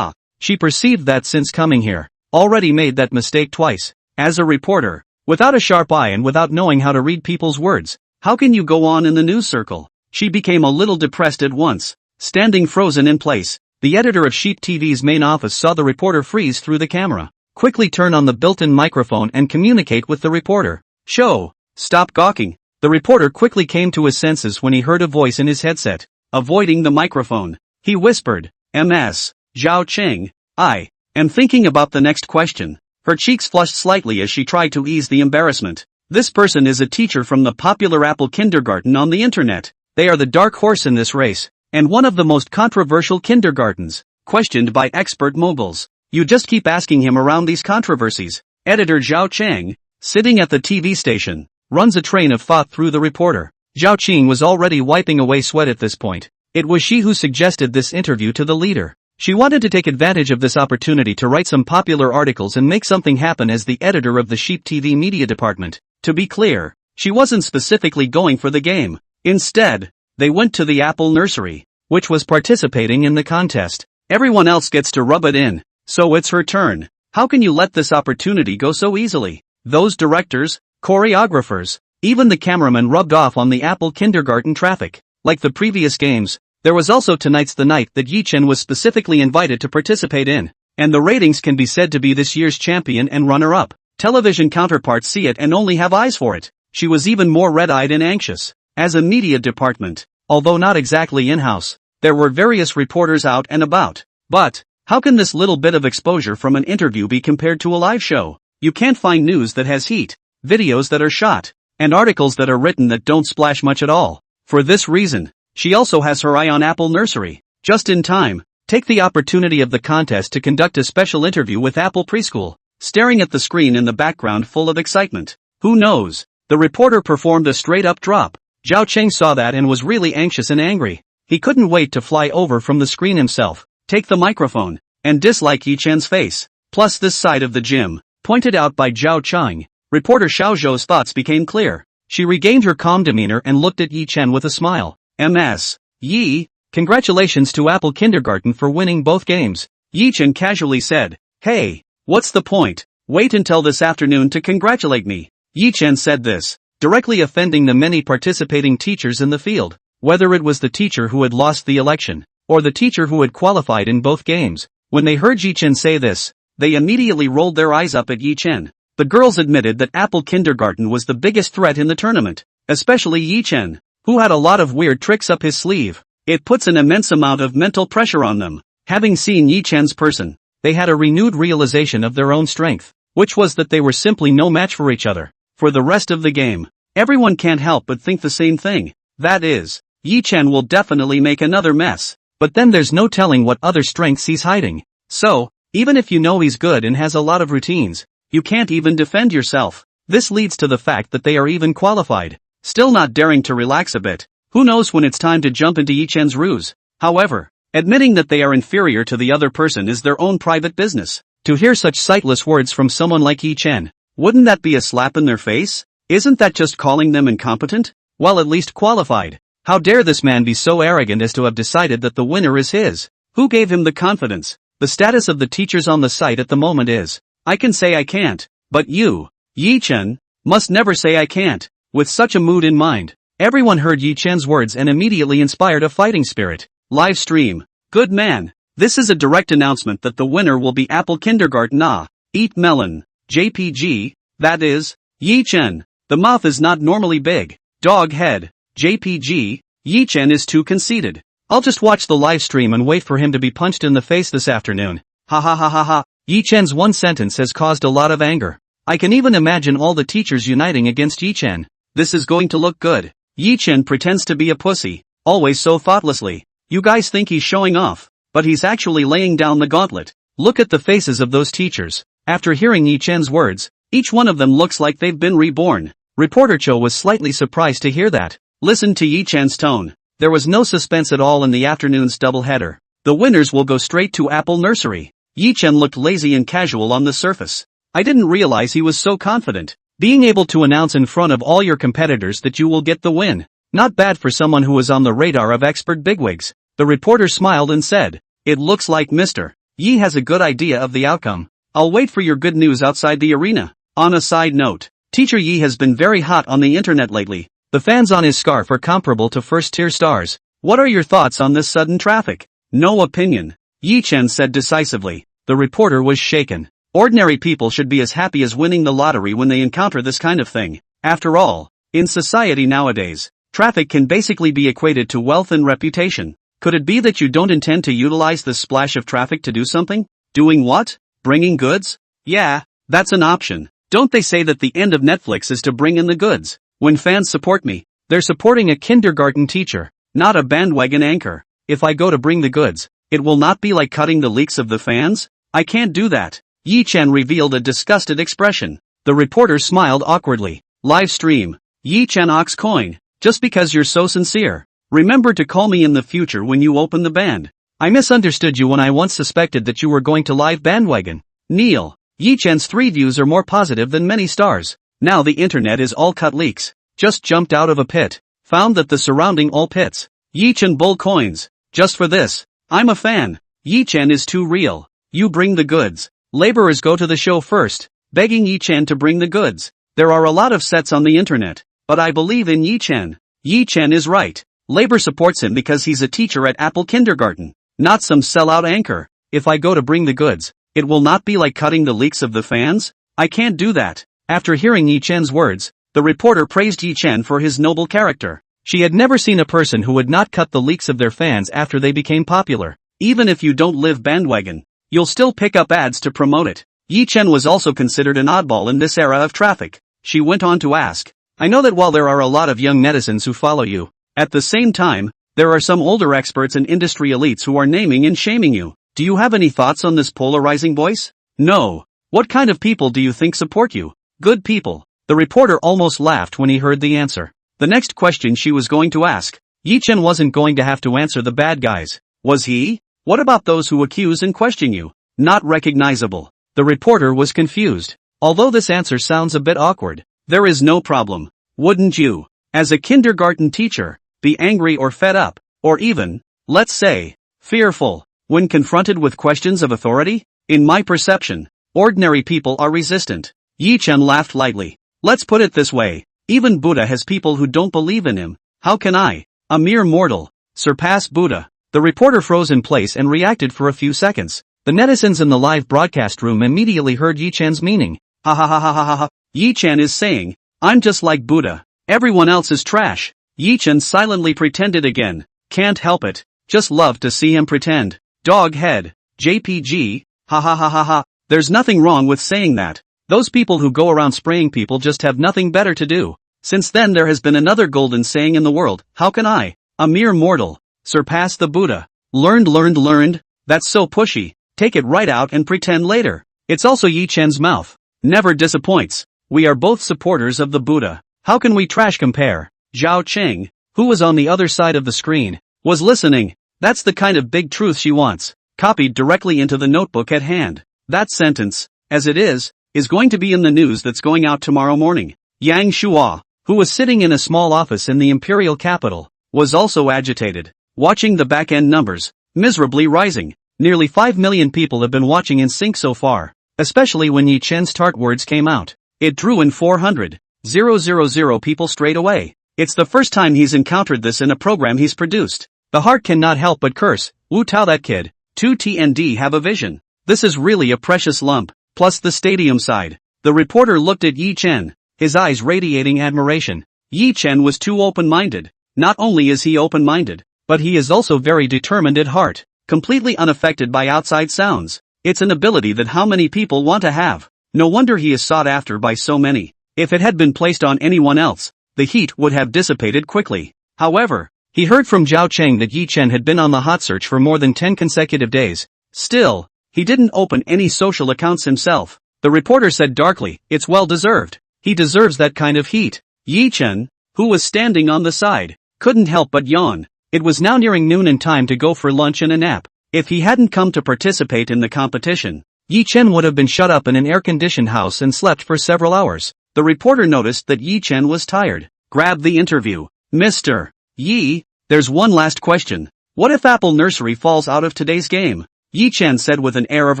She perceived that since coming here, already made that mistake twice. As a reporter, without a sharp eye and without knowing how to read people's words, how can you go on in the news circle? She became a little depressed at once. Standing frozen in place, the editor of Sheep TV's main office saw the reporter freeze through the camera, quickly turn on the built-in microphone and communicate with the reporter. Show. Stop gawking. The reporter quickly came to his senses when he heard a voice in his headset. Avoiding the microphone, he whispered, Ms. Zhao Cheng, I am thinking about the next question. Her cheeks flushed slightly as she tried to ease the embarrassment. This person is a teacher from the popular Apple kindergarten on the internet. They are the dark horse in this race, and one of the most controversial kindergartens, questioned by expert moguls. You just keep asking him around these controversies. Editor Zhao Cheng, sitting at the TV station, runs a train of thought through the reporter. Zhao Qing was already wiping away sweat at this point. It was she who suggested this interview to the leader. She wanted to take advantage of this opportunity to write some popular articles and make something happen as the editor of the Sheep TV media department. To be clear, she wasn't specifically going for the game. Instead, they went to the Apple Nursery, which was participating in the contest. Everyone else gets to rub it in, so it's her turn. How can you let this opportunity go so easily? Those directors, choreographers, even the cameraman rubbed off on the Apple kindergarten traffic. Like the previous games, there was also tonight's the night that Yi Chen was specifically invited to participate in, and the ratings can be said to be this year's champion and runner-up. Television counterparts see it and only have eyes for it. She was even more red-eyed and anxious. As a media department, although not exactly in-house, there were various reporters out and about. But, how can this little bit of exposure from an interview be compared to a live show? You can't find news that has heat, videos that are shot, and articles that are written that don't splash much at all. For this reason, she also has her eye on Apple Nursery. Just in time, take the opportunity of the contest to conduct a special interview with Apple Preschool, staring at the screen in the background full of excitement. Who knows? The reporter performed a straight-up drop. Zhao Cheng saw that and was really anxious and angry. He couldn't wait to fly over from the screen himself, take the microphone, and dislike Yi Chen's face. Plus this side of the gym, pointed out by Zhao Cheng. Reporter Xiao Zhou's thoughts became clear. She regained her calm demeanor and looked at Yi Chen with a smile. Ms. Yi, congratulations to Apple Kindergarten for winning both games. Yi Chen casually said, Hey, what's the point? Wait until this afternoon to congratulate me. Yi Chen said this, directly offending the many participating teachers in the field. Whether it was the teacher who had lost the election, or the teacher who had qualified in both games, when they heard Yi Chen say this, they immediately rolled their eyes up at Yi Chen. The girls admitted that Apple Kindergarten was the biggest threat in the tournament, especially Yi Chen, who had a lot of weird tricks up his sleeve. It puts an immense amount of mental pressure on them. Having seen Yi Chen's person, they had a renewed realization of their own strength, which was that they were simply no match for each other. For the rest of the game, everyone can't help but think the same thing. That is, Yi Chen will definitely make another mess. But then there's no telling what other strengths he's hiding. So, even if you know he's good and has a lot of routines, you can't even defend yourself. This leads to the fact that they are even qualified, still not daring to relax a bit. Who knows when it's time to jump into Yi Chen's ruse? However, admitting that they are inferior to the other person is their own private business. To hear such sightless words from someone like Yi Chen, wouldn't that be a slap in their face? Isn't that just calling them incompetent? Well, at least qualified. How dare this man be so arrogant as to have decided that the winner is his? Who gave him the confidence? The status of the teachers on the site at the moment is, I can say I can't, but you, Yi Chen, must never say I can't. With such a mood in mind, everyone heard Yi Chen's words and immediately inspired a fighting spirit. Live stream. Good man. This is a direct announcement that the winner will be Apple Kindergarten. Eat melon. JPG, that is, Yi Chen. The mouth is not normally big. Dog head. JPG, Yi Chen is too conceited. I'll just watch the live stream and wait for him to be punched in the face this afternoon. Ha ha ha ha ha. Yi Chen's one sentence has caused a lot of anger. I can even imagine all the teachers uniting against Yi Chen. This is going to look good. Yi Chen pretends to be a pussy, always so thoughtlessly. You guys think he's showing off, but he's actually laying down the gauntlet. Look at the faces of those teachers. After hearing Yi Chen's words, each one of them looks like they've been reborn. Reporter Cho was slightly surprised to hear that. Listen to Yi Chen's tone. There was no suspense at all in the afternoon's doubleheader. The winners will go straight to Apple Nursery. Yi Chen looked lazy and casual on the surface. I didn't realize he was so confident. Being able to announce in front of all your competitors that you will get the win. Not bad for someone who is on the radar of expert bigwigs. The reporter smiled and said, it looks like Mr. Yi has a good idea of the outcome. I'll wait for your good news outside the arena. On a side note, Teacher Yi has been very hot on the internet lately. The fans on his scarf are comparable to first-tier stars. What are your thoughts on this sudden traffic? No opinion. Yi Chen said decisively. The reporter was shaken. Ordinary people should be as happy as winning the lottery when they encounter this kind of thing. After all, in society nowadays, traffic can basically be equated to wealth and reputation. Could it be that you don't intend to utilize this splash of traffic to do something? Doing what? Bringing goods? Yeah, that's an option. Don't they say that the end of Netflix is to bring in the goods? When fans support me, they're supporting a kindergarten teacher, not a bandwagon anchor. If I go to bring the goods, it will not be like cutting the leaks of the fans? I can't do that. Yi Chen revealed a disgusted expression. The reporter smiled awkwardly. Live stream. Yi Chen ox coin. Just because you're so sincere. Remember to call me in the future when you open the band. I misunderstood you when I once suspected that you were going to live bandwagon. Neil. Yi Chen's 3 views are more positive than many stars. Now the internet is all cut leaks. Just jumped out of a pit. Found that the surrounding all pits. Yi Chen bull coins. Just for this. I'm a fan. Yi Chen is too real. You bring the goods. Laborers go to the show first, begging Yi Chen to bring the goods. There are a lot of sets on the internet, but I believe in Yi Chen. Yi Chen is right. Labor supports him because he's a teacher at Apple Kindergarten, not some sellout anchor. If I go to bring the goods, it will not be like cutting the leaks of the fans? I can't do that. After hearing Yi Chen's words, the reporter praised Yi Chen for his noble character. She had never seen a person who would not cut the leaks of their fans after they became popular. Even if you don't live bandwagon, you'll still pick up ads to promote it. Yi Chen was also considered an oddball in this era of traffic. She went on to ask, I know that while there are a lot of young netizens who follow you, at the same time, there are some older experts and industry elites who are naming and shaming you. Do you have any thoughts on this polarizing voice? No. What kind of people do you think support you? Good people. The reporter almost laughed when he heard the answer. The next question she was going to ask. Yi Chen wasn't going to have to answer the bad guys. Was he? What about those who accuse and question you? Not recognizable. The reporter was confused. Although this answer sounds a bit awkward, there is no problem. Wouldn't you, as a kindergarten teacher, be angry or fed up, or even, let's say, fearful, when confronted with questions of authority? In my perception, ordinary people are resistant. Yi Chen laughed lightly. Let's put it this way. Even Buddha has people who don't believe in him. How can I, A mere mortal. Surpass Buddha. The reporter froze in place and reacted for a few seconds. The netizens in the live broadcast room immediately heard Yi Chan's meaning. Ha ha ha ha ha ha. Yi Chan is saying, I'm just like Buddha. Everyone else is trash. Yi Chan silently pretended again. Can't help it. Just love to see him pretend. Dog head. JPG. Ha ha ha ha ha. There's nothing wrong with saying that. Those people who go around spraying people just have nothing better to do. Since then there has been another golden saying in the world. How can I, a mere mortal, surpass the Buddha? Learned. That's so pushy. Take it right out and pretend later. It's also Yi Chan's mouth. Never disappoints. We are both supporters of the Buddha. How can we trash compare? Zhao Cheng, who was on the other side of the screen, was listening. That's the kind of big truth she wants. Copied directly into the notebook at hand. That sentence, as it is going to be in the news that's going out tomorrow morning. Yang Shua, who was sitting in a small office in the imperial capital, was also agitated, watching the back-end numbers, miserably rising. Nearly 5 million people have been watching in sync so far, especially when Yi Chen's tart words came out. It drew in 400,000 people straight away. It's the first time he's encountered this in a program he's produced. The heart cannot help but curse. Wu Tao, that kid. 2TND have a vision. This is really a precious lump. Plus the stadium side. The reporter looked at Yi Chen, his eyes radiating admiration. Yi Chen was too open-minded. Not only is he open-minded, but he is also very determined at heart, completely unaffected by outside sounds. It's an ability that how many people want to have. No wonder he is sought after by so many. If it had been placed on anyone else, the heat would have dissipated quickly. However, he heard from Zhao Cheng that Yi Chen had been on the hot search for more than 10 consecutive days. Still, he didn't open any social accounts himself. The reporter said darkly, it's well deserved. He deserves that kind of heat. Yi Chen, who was standing on the side, couldn't help but yawn. It was now nearing noon and time to go for lunch and a nap. If he hadn't come to participate in the competition, Yi Chen would have been shut up in an air-conditioned house and slept for several hours. The reporter noticed that Yi Chen was tired. Grabbed the interview. Mr. Yi, there's one last question. What if Apple Nursery falls out of today's game? Yi Chen said with an air of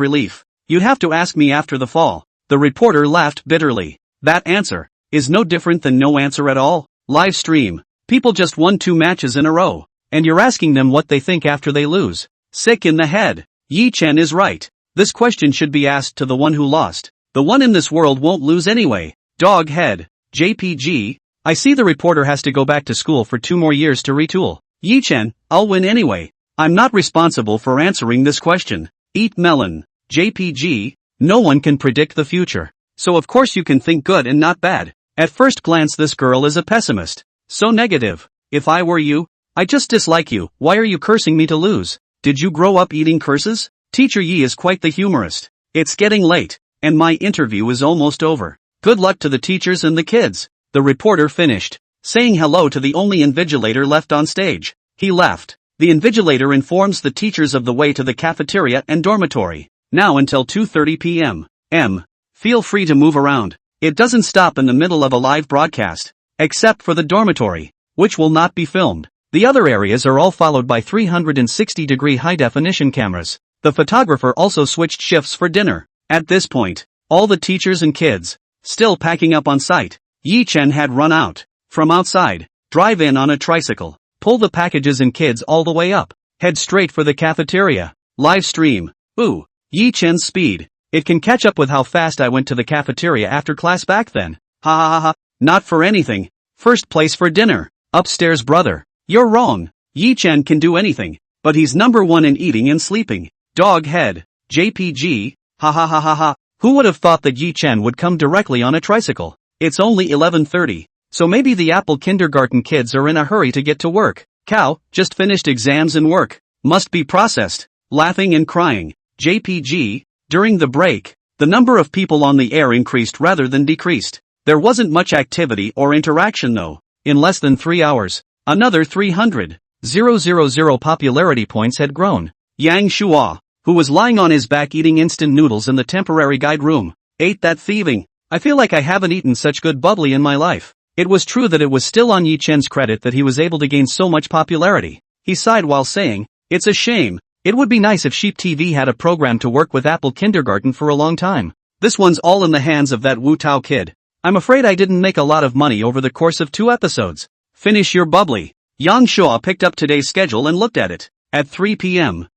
relief. You'd have to ask me after the fall. The reporter laughed bitterly. That answer is no different than no answer at all. Live stream. People just won 2 matches in a row. And you're asking them what they think after they lose. Sick in the head. Yi Chen is right. This question should be asked to the one who lost. The one in this world won't lose anyway. Dog head. JPG. I see the reporter has to go back to school for 2 more years to retool. Yi Chen, I'll win anyway. I'm not responsible for answering this question. Eat melon. JPG. No one can predict the future. So of course you can think good and not bad. At first glance this girl is a pessimist. So negative. If I were you, I just dislike you. Why are you cursing me to lose? Did you grow up eating curses? Teacher Yi is quite the humorist. It's getting late, and my interview is almost over. Good luck to the teachers and the kids. The reporter finished, saying hello to the only invigilator left on stage. He left. The invigilator informs the teachers of the way to the cafeteria and dormitory. Now until 2:30 p.m. Feel free to move around. It doesn't stop in the middle of a live broadcast. Except for the dormitory, which will not be filmed. The other areas are all followed by 360-degree high-definition cameras. The photographer also switched shifts for dinner. At this point, all the teachers and kids, still packing up on site. Yi Chen had run out. From outside, drive in on a tricycle, pull the packages and kids all the way up, head straight for the cafeteria. Live stream. Ooh, Yi Chen's speed. It can catch up with how fast I went to the cafeteria after class back then. Ha ha ha ha. Not for anything. First place for dinner. Upstairs brother. You're wrong. Yi Chen can do anything, but he's number 1 in eating and sleeping. Dog head. JPG. Ha ha ha ha ha. Who would have thought that Yi Chen would come directly on a tricycle? It's only 11:30, so maybe the Apple kindergarten kids are in a hurry to get to work. Cow, just finished exams and work. Must be processed. Laughing and crying. JPG. During the break, the number of people on the air increased rather than decreased. There wasn't much activity or interaction though. In less than 3 hours, another 300,000 popularity points had grown. Yang Shua, who was lying on his back eating instant noodles in the temporary guide room, ate that thieving. I feel like I haven't eaten such good bubbly in my life. It was true that it was still on Yi Chen's credit that he was able to gain so much popularity. He sighed while saying, it's a shame. It would be nice if Sheep TV had a program to work with Apple Kindergarten for a long time. This one's all in the hands of that Wu Tao kid. I'm afraid I didn't make a lot of money over the course of 2 episodes. Finish your bubbly. Yang Shua picked up today's schedule and looked at it. At 3 p.m.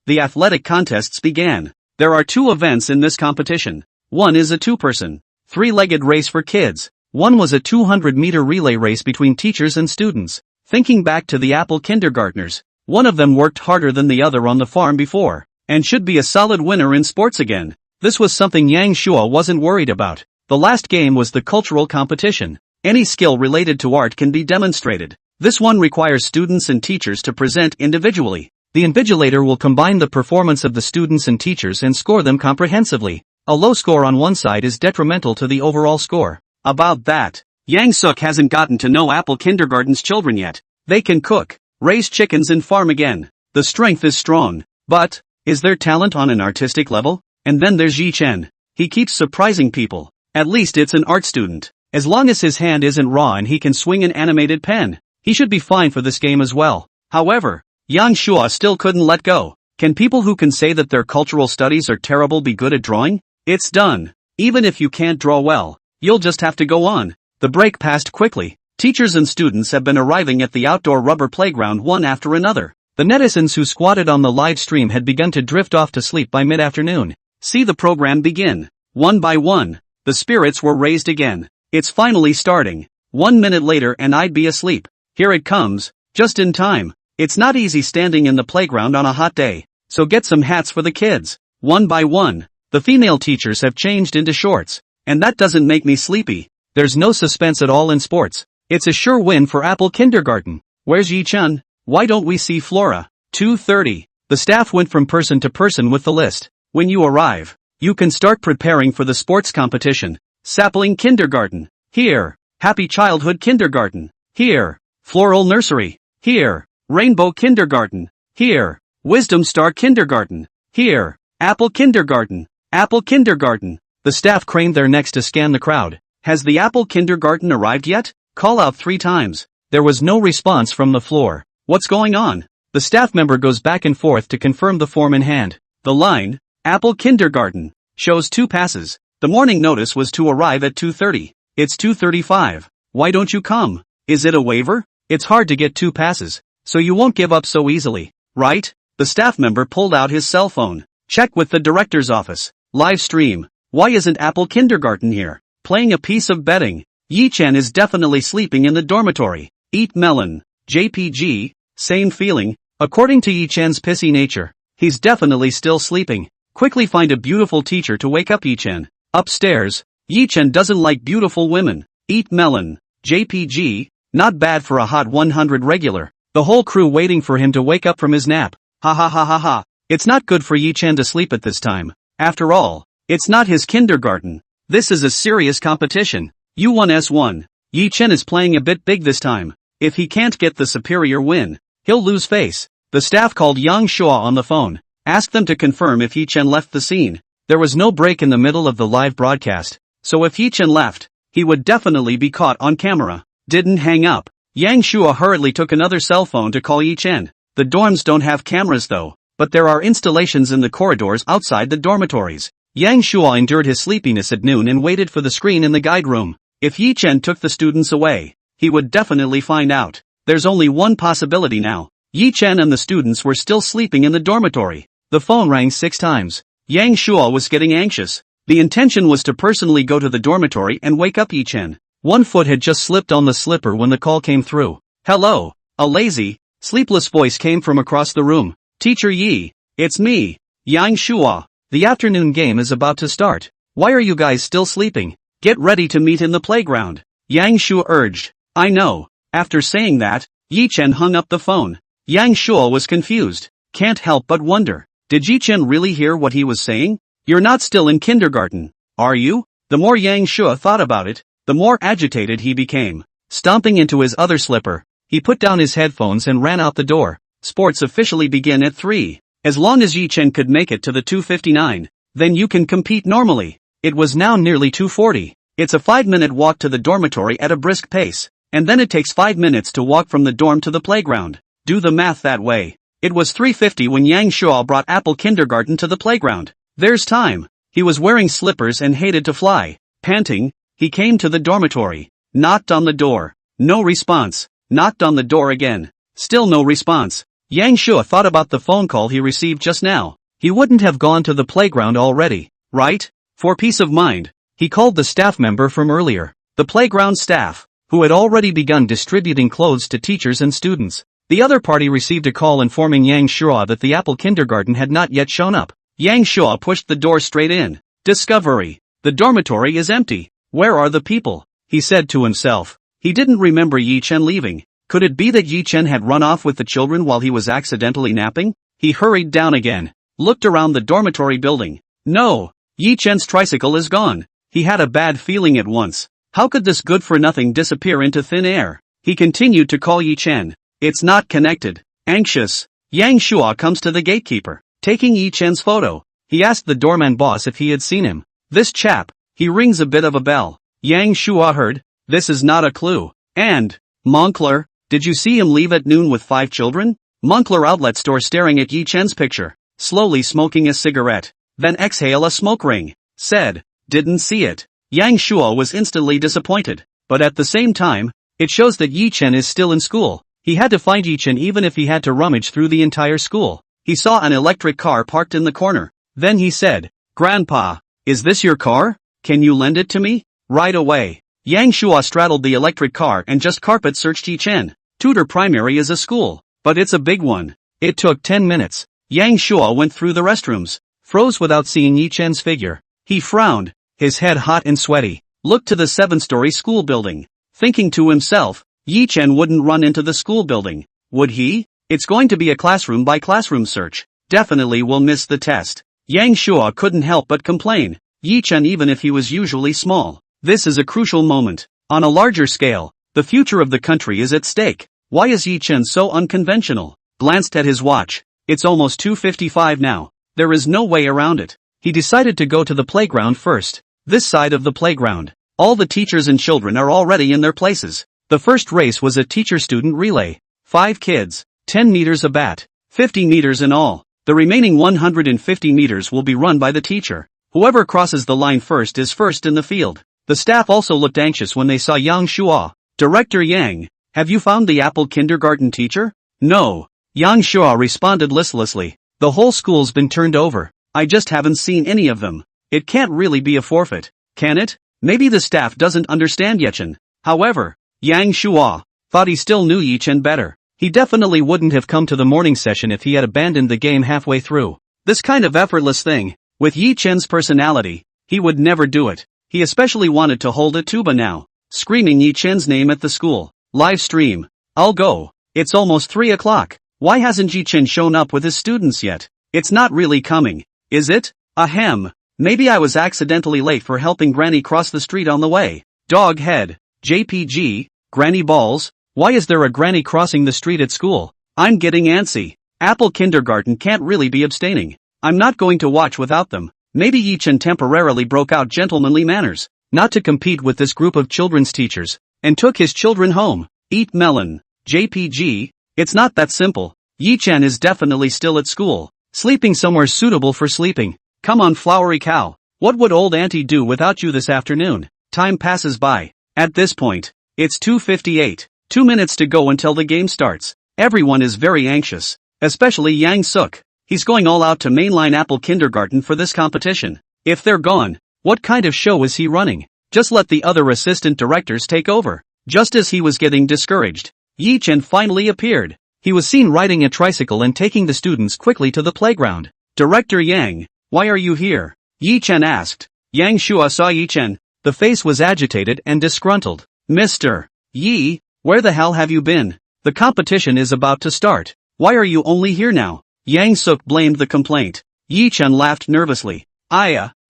The athletic contests began. There are 2 events in this competition. One is a 2-person, 3-legged race for kids. One was a 200-meter relay race between teachers and students. Thinking back to the Apple kindergartners, one of them worked harder than the other on the farm before, and should be a solid winner in sports again. This was something Yang Shua wasn't worried about. The last game was the cultural competition. Any skill related to art can be demonstrated. This one requires students and teachers to present individually. The invigilator will combine the performance of the students and teachers and score them comprehensively. A low score on one side is detrimental to the overall score. About that, Yang Suk hasn't gotten to know Apple Kindergarten's children yet. They can cook, raise chickens and farm again. The strength is strong. But, is there talent on an artistic level? And then there's Yi Chen. He keeps surprising people. At least it's an art student. As long as his hand isn't raw and he can swing an animated pen, he should be fine for this game as well. However, Yang Shua still couldn't let go. Can people who can say that their cultural studies are terrible be good at drawing? It's done. Even if you can't draw well, you'll just have to go on. The break passed quickly. Teachers and students have been arriving at the outdoor rubber playground one after another. The netizens who squatted on the live stream had begun to drift off to sleep by mid-afternoon. See the program begin. One by one, the spirits were raised again. It's finally starting. 1 minute later and I'd be asleep. Here it comes, just in time. It's not easy standing in the playground on a hot day, so get some hats for the kids. One by one, the female teachers have changed into shorts, and that doesn't make me sleepy. There's no suspense at all in sports. It's a sure win for Apple Kindergarten. Where's Yi Chen? Why don't we see Flora? 2:30. The staff went from person to person with the list. When you arrive, you can start preparing for the sports competition. Sapling Kindergarten. Here. Happy Childhood Kindergarten. Here. Floral Nursery. Here. Rainbow Kindergarten. Here. Wisdom Star Kindergarten. Here. Apple Kindergarten. Apple Kindergarten. The staff craned their necks to scan the crowd. Has the Apple Kindergarten arrived yet? Call out 3 times. There was no response from the floor. What's going on? The staff member goes back and forth to confirm the form in hand. The line, Apple Kindergarten, shows 2 passes. The morning notice was to arrive at 2:30. It's 2:35. Why don't you come? Is it a waiver? It's hard to get 2 passes, so you won't give up so easily, right? The staff member pulled out his cell phone. Check with the director's office. Live stream. Why isn't Apple Kindergarten here? Playing a piece of betting. Yi Chen is definitely sleeping in the dormitory. Eat melon. JPG, same feeling. According to Yi Chen's pissy nature, he's definitely still sleeping. Quickly find a beautiful teacher to wake up Yi Chen. Upstairs, Yi Chen doesn't like beautiful women. Eat melon. JPG, not bad for a hot 100 regular. The whole crew waiting for him to wake up from his nap. Ha ha ha ha ha. It's not good for Yi Chen to sleep at this time. After all, it's not his kindergarten. This is a serious competition. U1S1. Yi Chen is playing a bit big this time. If he can't get the superior win, he'll lose face. The staff called Yang Shua on the phone, asked them to confirm if Yi Chen left the scene. There was no break in the middle of the live broadcast, so if Yi Chen left, he would definitely be caught on camera. Didn't hang up. Yang Shua hurriedly took another cell phone to call Yi Chen. The dorms don't have cameras though, but there are installations in the corridors outside the dormitories. Yang Shua endured his sleepiness at noon and waited for the screen in the guide room. If Yi Chen took the students away, he would definitely find out. There's only one possibility now. Yi Chen and the students were still sleeping in the dormitory. The phone rang 6 times. Yang Shua was getting anxious. The intention was to personally go to the dormitory and wake up Yi Chen. One foot had just slipped on the slipper when the call came through. Hello. A lazy, sleepless voice came from across the room. Teacher Yi. It's me. Yang Shua. The afternoon game is about to start. Why are you guys still sleeping? Get ready to meet in the playground. Yang Shua urged. I know. After saying that, Yi Chen hung up the phone. Yang Shua was confused. Can't help but wonder. Did Yi Chen really hear what he was saying? You're not still in kindergarten, are you? The more Yang Shua thought about it, the more agitated he became. Stomping into his other slipper, he put down his headphones and ran out the door. Sports officially begin at 3. As long as Yi Chen could make it to the 2:59, then you can compete normally. It was now nearly 2:40. It's a 5-minute walk to the dormitory at a brisk pace, and then it takes 5 minutes to walk from the dorm to the playground. Do the math that way. It was 3:50 when Yang Shua brought Apple Kindergarten to the playground. There's time. He was wearing slippers and hated to fly. Panting, he came to the dormitory, knocked on the door. No response. knocked on the door again. Still no response. Yang Shua thought about the phone call he received just now. He wouldn't have gone to the playground already, right? For peace of mind, he called the staff member from earlier, the playground staff, who had already begun distributing clothes to teachers and students. The other party received a call informing Yang Shua that the Apple kindergarten had not yet shown up. Yang Shua pushed the door straight in. Discovery. The dormitory is empty. Where are the people? He said to himself. He didn't remember Yi Chen leaving. Could it be that Yi Chen had run off with the children while he was accidentally napping? He hurried down again, looked around the dormitory building. No, Yi Chen's tricycle is gone. He had a bad feeling at once. How could this good-for-nothing disappear into thin air? He continued to call Yi Chen. It's not connected. Anxious, Yang Shua comes to the gatekeeper, taking Yi Chen's photo. He asked the doorman boss if he had seen him. This chap, he rings a bit of a bell. Yang Shua heard, this is not a clue. And, Moncler, did you see him leave at noon with 5 children? Moncler outlet store staring at Yi Chen's picture, slowly smoking a cigarette, then exhale a smoke ring, said, didn't see it. Yang Shua was instantly disappointed, but at the same time, it shows that Yi Chen is still in school. He had to find Yi Chen even if he had to rummage through the entire school. He saw an electric car parked in the corner. Then he said, Grandpa, is this your car? Can you lend it to me? Right away. Yang Shua straddled the electric car and just carpet searched Yi Chen. Tudor Primary is a school, but it's a big one. It took 10 minutes. Yang Shua went through the restrooms, froze without seeing Yi Chen's figure. He frowned, his head hot and sweaty, looked to the 7-story school building, thinking to himself, Yi Chen wouldn't run into the school building, would he? It's going to be a classroom by classroom search. Definitely will miss the test. Yang Shua couldn't help but complain. Yi Chen, even if he was usually small, this is a crucial moment. On a larger scale, the future of the country is at stake. Why is Yi Chen so unconventional? Glanced at his watch. It's almost 2:55 now. There is no way around it. He decided to go to the playground first. This side of the playground. All the teachers and children are already in their places. The first race was a teacher-student relay. 5 kids, 10 meters a bat, 50 meters in all. The remaining 150 meters will be run by the teacher. Whoever crosses the line first is first in the field. The staff also looked anxious when they saw Yang Shua. Director Yang, have you found the Apple kindergarten teacher? No. Yang Shua responded listlessly. The whole school's been turned over. I just haven't seen any of them. It can't really be a forfeit, can it? Maybe the staff doesn't understand Yi Chen. However, Yang Shua thought he still knew Yi Chen better. He definitely wouldn't have come to the morning session if he had abandoned the game halfway through. This kind of effortless thing, with Yi Chen's personality, he would never do it. He especially wanted to hold a tuba now, screaming Yi Chen's name at the school. Live stream. I'll go. It's almost 3 o'clock. Why hasn't Yi Chen shown up with his students yet? It's not really coming, is it? Ahem. Maybe I was accidentally late for helping Granny cross the street on the way. Dog head. JPG, Granny balls. Why is there a granny crossing the street at school? I'm getting antsy. Apple kindergarten can't really be abstaining. I'm not going to watch without them. Maybe Yi Chen temporarily broke out gentlemanly manners, not to compete with this group of children's teachers, and took his children home. Eat melon. JPG, it's not that simple. Yi Chen is definitely still at school, sleeping somewhere suitable for sleeping. Come on, flowery cow. What would old auntie do without you this afternoon? Time passes by. At this point, it's 2:58. 2 minutes to go until the game starts. Everyone is very anxious, especially Yang Suk. He's going all out to mainline Apple kindergarten for this competition. If they're gone, what kind of show is he running? Just let the other assistant directors take over. Just as he was getting discouraged, Yi Chen finally appeared. He was seen riding a tricycle and taking the students quickly to the playground. Director Yang, why are you here? Yi Chen asked. Yang Shua saw Yi Chen. The face was agitated and disgruntled. Mr. Yi, where the hell have you been? The competition is about to start. Why are you only here now? Yang Suk blamed the complaint. Yi Chen laughed nervously.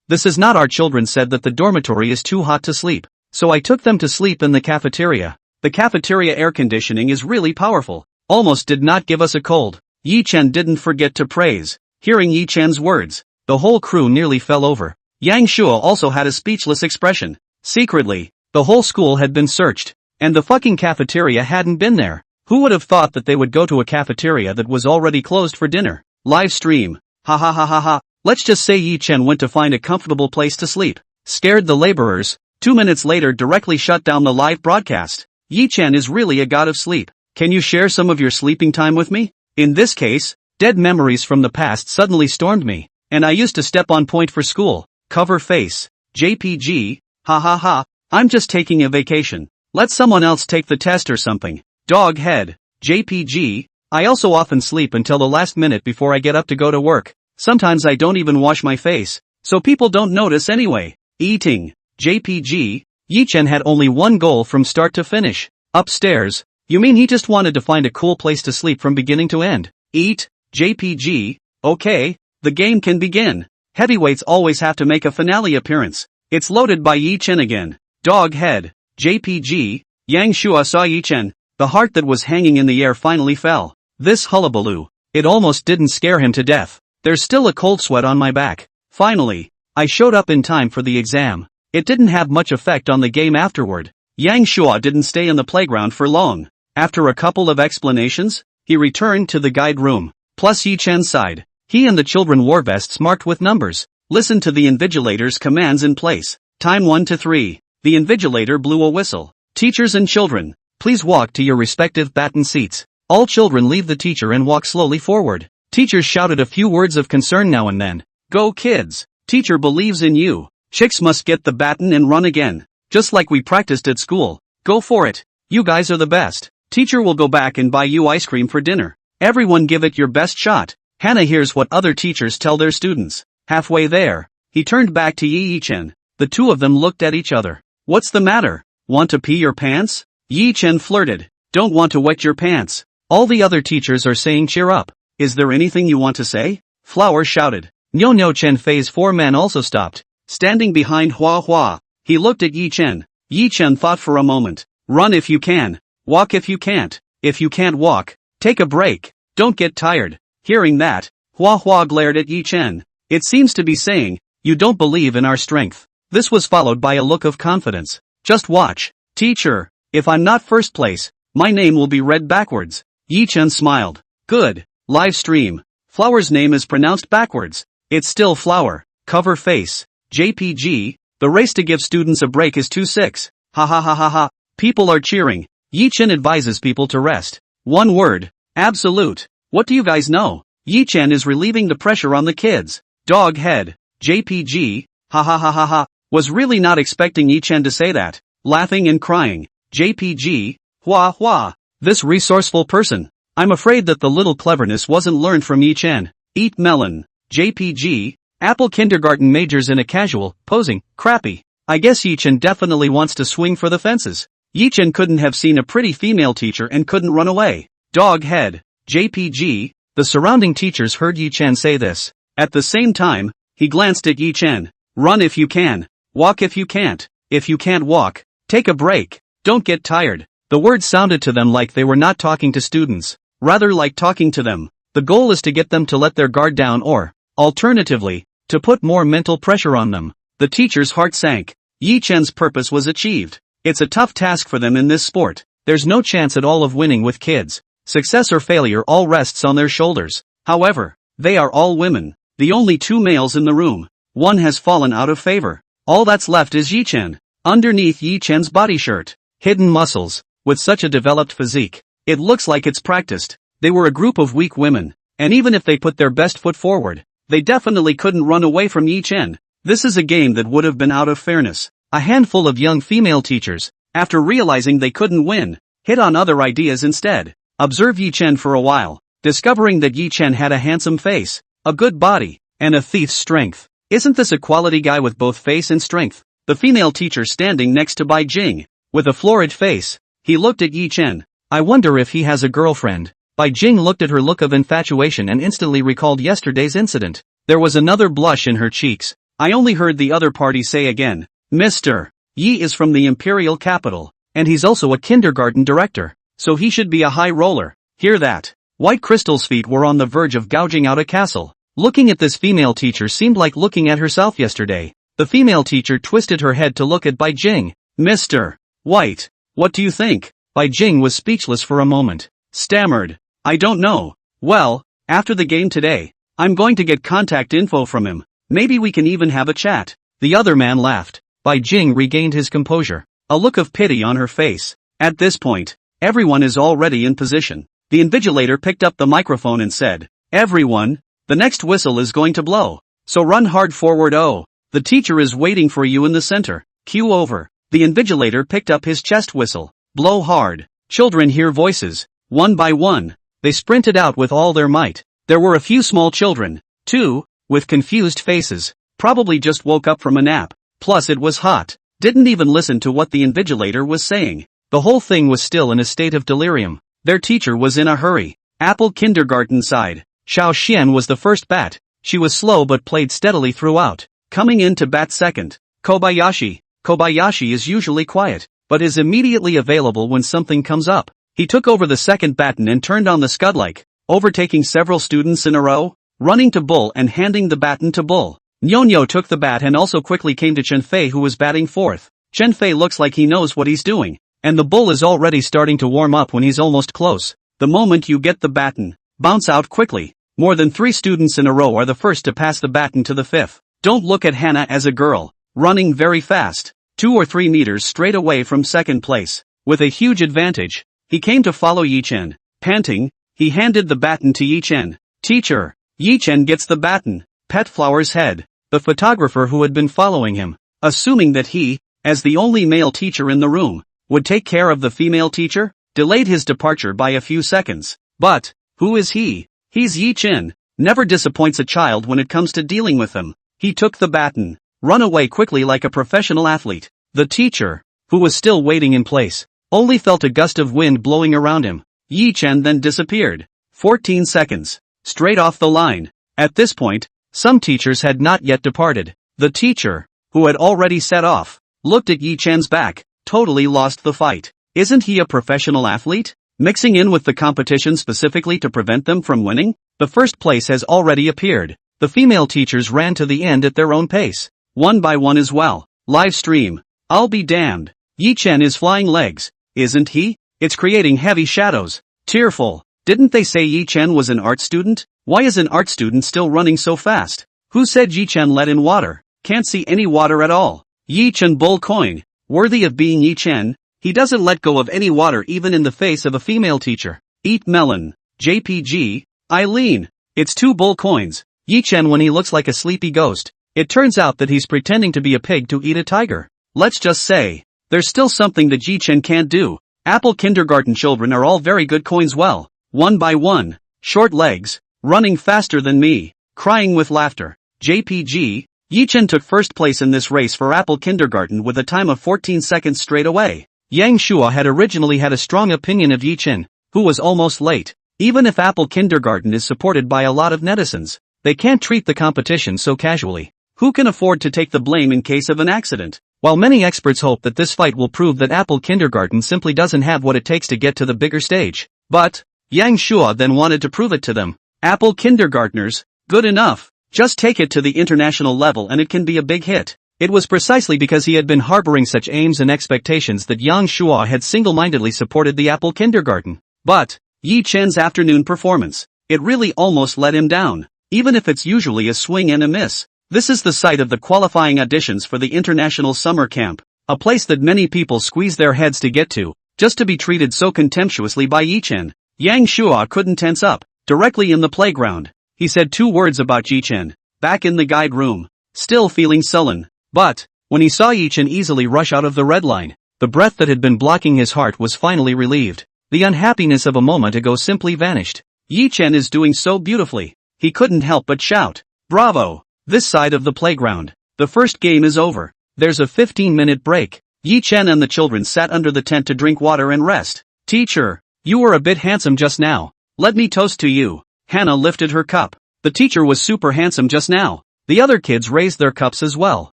This is not our children said that the dormitory is too hot to sleep, so I took them to sleep in the cafeteria. The cafeteria air conditioning is really powerful. Almost did not give us a cold. Yi Chen didn't forget to praise. Hearing Yi Chen's words, the whole crew nearly fell over. Yang Shua also had a speechless expression. Secretly, the whole school had been searched, and the fucking cafeteria hadn't been there. Who would have thought that they would go to a cafeteria that was already closed for dinner? Live stream. Ha ha ha ha ha. Let's just say Yi Chen went to find a comfortable place to sleep. Scared the laborers. 2 minutes later directly shut down the live broadcast. Yi-chan is really a god of sleep. Can you share some of your sleeping time with me? In this case, dead memories from the past suddenly stormed me, and I used to step on point for school. Cover face. JPG, ha ha ha, I'm just taking a vacation. Let someone else take the test or something. Dog head. JPG, I also often sleep until the last minute before I get up to go to work. Sometimes I don't even wash my face, so people don't notice anyway. Eating. JPG, Yi-chan had only one goal from start to finish. Upstairs. You mean he just wanted to find a cool place to sleep from beginning to end? Eat. JPG, okay, the game can begin. Heavyweights always have to make a finale appearance. It's loaded by Yi-chan again. Dog head. JPG, Yang Shua saw Yi-chan. The heart that was hanging in the air finally fell. This hullabaloo. It almost didn't scare him to death. There's still a cold sweat on my back. Finally, I showed up in time for the exam. It didn't have much effect on the game afterward. Yang Shua didn't stay in the playground for long. After a couple of explanations, he returned to the guide room. Plus Yi-chan sighed. He and the children wore vests marked with numbers. Listen to the invigilator's commands in place. Time 1 to 3. The invigilator blew a whistle. Teachers and children, please walk to your respective baton seats. All children leave the teacher and walk slowly forward. Teachers shouted a few words of concern now and then. Go kids! Teacher believes in you. Chicks must get the baton and run again. Just like we practiced at school. Go for it. You guys are the best. Teacher will go back and buy you ice cream for dinner. Everyone give it your best shot. Hannah hears what other teachers tell their students. Halfway there, he turned back to Yi-chan. The two of them looked at each other. What's the matter? Want to pee your pants? Yi-chan flirted. Don't want to wet your pants. All the other teachers are saying cheer up. Is there anything you want to say? Flower shouted. Nyo-Chen Phase 4 man also stopped. Standing behind Hua Hua, he looked at Yi-chan. Yi-chan thought for a moment. Run if you can. Walk if you can't. If you can't walk, take a break. Don't get tired. Hearing that, Hua Hua glared at Yi-chan. It seems to be saying, you don't believe in our strength. This was followed by a look of confidence. Just watch. Teacher, if I'm not first place, my name will be read backwards. Yi-chan smiled. Good. Live stream. Flower's name is pronounced backwards. It's still Flower. Cover face. JPG, the race to give students a break is 2-6. Ha ha ha ha ha. People are cheering. Yi-chan advises people to rest. One word. Absolute. What do you guys know? Yi-chan is relieving the pressure on the kids. Dog head. JPG, ha ha ha ha ha. Was really not expecting Yi-chan to say that. Laughing and crying. JPG, Hua Hua. This resourceful person. I'm afraid that the little cleverness wasn't learned from Yi-chan. Eat melon. JPG, Apple kindergarten majors in a casual, posing, crappy. I guess Yi-chan definitely wants to swing for the fences. Yi-chan couldn't have seen a pretty female teacher and couldn't run away. Dog head. JPG, the surrounding teachers heard Yi-chan say this. At the same time, he glanced at Yi-chan. Run if you can. Walk if you can't. If you can't walk, take a break. Don't get tired. The words sounded to them like they were not talking to students, rather like talking to them. The goal is to get them to let their guard down or, alternatively, to put more mental pressure on them. The teacher's heart sank. Yi-chan's purpose was achieved. It's a tough task for them in this sport. There's no chance at all of winning with kids. Success or failure all rests on their shoulders. However, they are all women. The only two males in the room. One has fallen out of favor. All that's left is Yi-chan. Underneath Yi-chan's body shirt. Hidden muscles. With such a developed physique. It looks like it's practiced. They were a group of weak women. And even if they put their best foot forward, they definitely couldn't run away from Yi-chan. This is a game that would have been out of fairness. A handful of young female teachers, after realizing they couldn't win, hit on other ideas instead. Observe Yi-chan for a while, discovering that Yi-chan had a handsome face, a good body, and a thief's strength. Isn't this a quality guy with both face and strength? The female teacher standing next to Bai Jing, with a florid face, he looked at Yi-chan. I wonder if he has a girlfriend. Bai Jing looked at her look of infatuation and instantly recalled yesterday's incident. There was another blush in her cheeks. I only heard the other party say again, Mr. Yi is from the imperial capital, and he's also a kindergarten director, so he should be a high roller. Hear that? White Crystal's feet were on the verge of gouging out a castle. Looking at this female teacher seemed like looking at herself yesterday. The female teacher twisted her head to look at Bai Jing. Mr. White, what do you think? Bai Jing was speechless for a moment. Stammered. I don't know. Well, after the game today, I'm going to get contact info from him. Maybe we can even have a chat. The other man laughed. Bai Jing regained his composure. A look of pity on her face. At this point, everyone is already in position. The invigilator picked up the microphone and said, "Everyone, the next whistle is going to blow. So run hard forward. Oh, the teacher is waiting for you in the center. Cue over." The invigilator picked up his chest whistle. Blow hard. Children hear voices. One by one, they sprinted out with all their might. There were a few small children, too, with confused faces. Probably just woke up from a nap. Plus it was hot. Didn't even listen to what the invigilator was saying. The whole thing was still in a state of delirium. Their teacher was in a hurry. Apple Kindergarten sighed. Xiao Xian was the first bat. She was slow but played steadily throughout. Coming in to bat second, Kobayashi. Kobayashi is usually quiet, but is immediately available when something comes up. He took over the second baton and turned on the scud like, overtaking several students in a row, running to Bull and handing the baton to Bull. Nyonyo took the bat and also quickly came to Chenfei, who was batting fourth. Chenfei looks like he knows what he's doing, and the Bull is already starting to warm up when he's almost close. The moment you get the baton, bounce out quickly. More than 3 students in a row are the first to pass the baton to the fifth. Don't look at Hannah as a girl, running very fast, 2 or 3 meters straight away from second place. With a huge advantage, he came to follow Yi Chen. Panting, he handed the baton to Yi Chen. "Teacher." Yi Chen gets the baton. Petflower's head, the photographer who had been following him, assuming that he, as the only male teacher in the room, would take care of the female teacher, delayed his departure by a few seconds. But, who is he? He's Yi Chen, never disappoints a child when it comes to dealing with him. He took the baton, run away quickly like a professional athlete. The teacher, who was still waiting in place, only felt a gust of wind blowing around him. Yi Chen then disappeared. 14 seconds. Straight off the line. At this point, some teachers had not yet departed. The teacher, who had already set off, looked at Yi Chen's back, totally lost the fight. Isn't he a professional athlete? Mixing in with the competition specifically to prevent them from winning? The first place has already appeared. The female teachers ran to the end at their own pace. One by one as well. Live stream. I'll be damned. Yi Chen is flying legs, isn't he? It's creating heavy shadows. Tearful. Didn't they say Yi Chen was an art student? Why is an art student still running so fast? Who said Yi Chen let in water? Can't see any water at all. Yi Chen bull coin. Worthy of being Yi Chen. He doesn't let go of any water even in the face of a female teacher. Eat melon. JPG. Eileen. It's 2 bull coins. Yi Chen when he looks like a sleepy ghost. It turns out that he's pretending to be a pig to eat a tiger. Let's just say, there's still something that Yi Chen can't do. Apple Kindergarten children are all very good coins. Well, one by one, short legs, running faster than me, crying with laughter. JPG. Yi Chen took first place in this race for Apple Kindergarten with a time of 14 seconds straight away. Yang Shua had originally had a strong opinion of Yi Chen, who was almost late. Even if Apple Kindergarten is supported by a lot of netizens, they can't treat the competition so casually. Who can afford to take the blame in case of an accident? While many experts hope that this fight will prove that Apple Kindergarten simply doesn't have what it takes to get to the bigger stage. But, Yang Shua then wanted to prove it to them. Apple Kindergartners, good enough. Just take it to the international level and it can be a big hit. It was precisely because he had been harboring such aims and expectations that Yang Shua had single-mindedly supported the Apple Kindergarten. But, Yi Chen's afternoon performance, it really almost let him down. Even if it's usually a swing and a miss. This is the site of the qualifying auditions for the International Summer Camp, a place that many people squeeze their heads to get to, just to be treated so contemptuously by Yi Chen. Yang Shua couldn't tense up. Directly in the playground, he said 2 words about Yi Chen, back in the guide room, still feeling sullen. But, when he saw Yi Chen easily rush out of the red line, the breath that had been blocking his heart was finally relieved. The unhappiness of a moment ago simply vanished. Yi Chen is doing so beautifully. He couldn't help but shout, "Bravo!" This side of the playground. The first game is over. There's a 15-minute break. Yi Chen and the children sat under the tent to drink water and rest. "Teacher, you were a bit handsome just now. Let me toast to you." Hannah lifted her cup. The teacher was super handsome just now. The other kids raised their cups as well.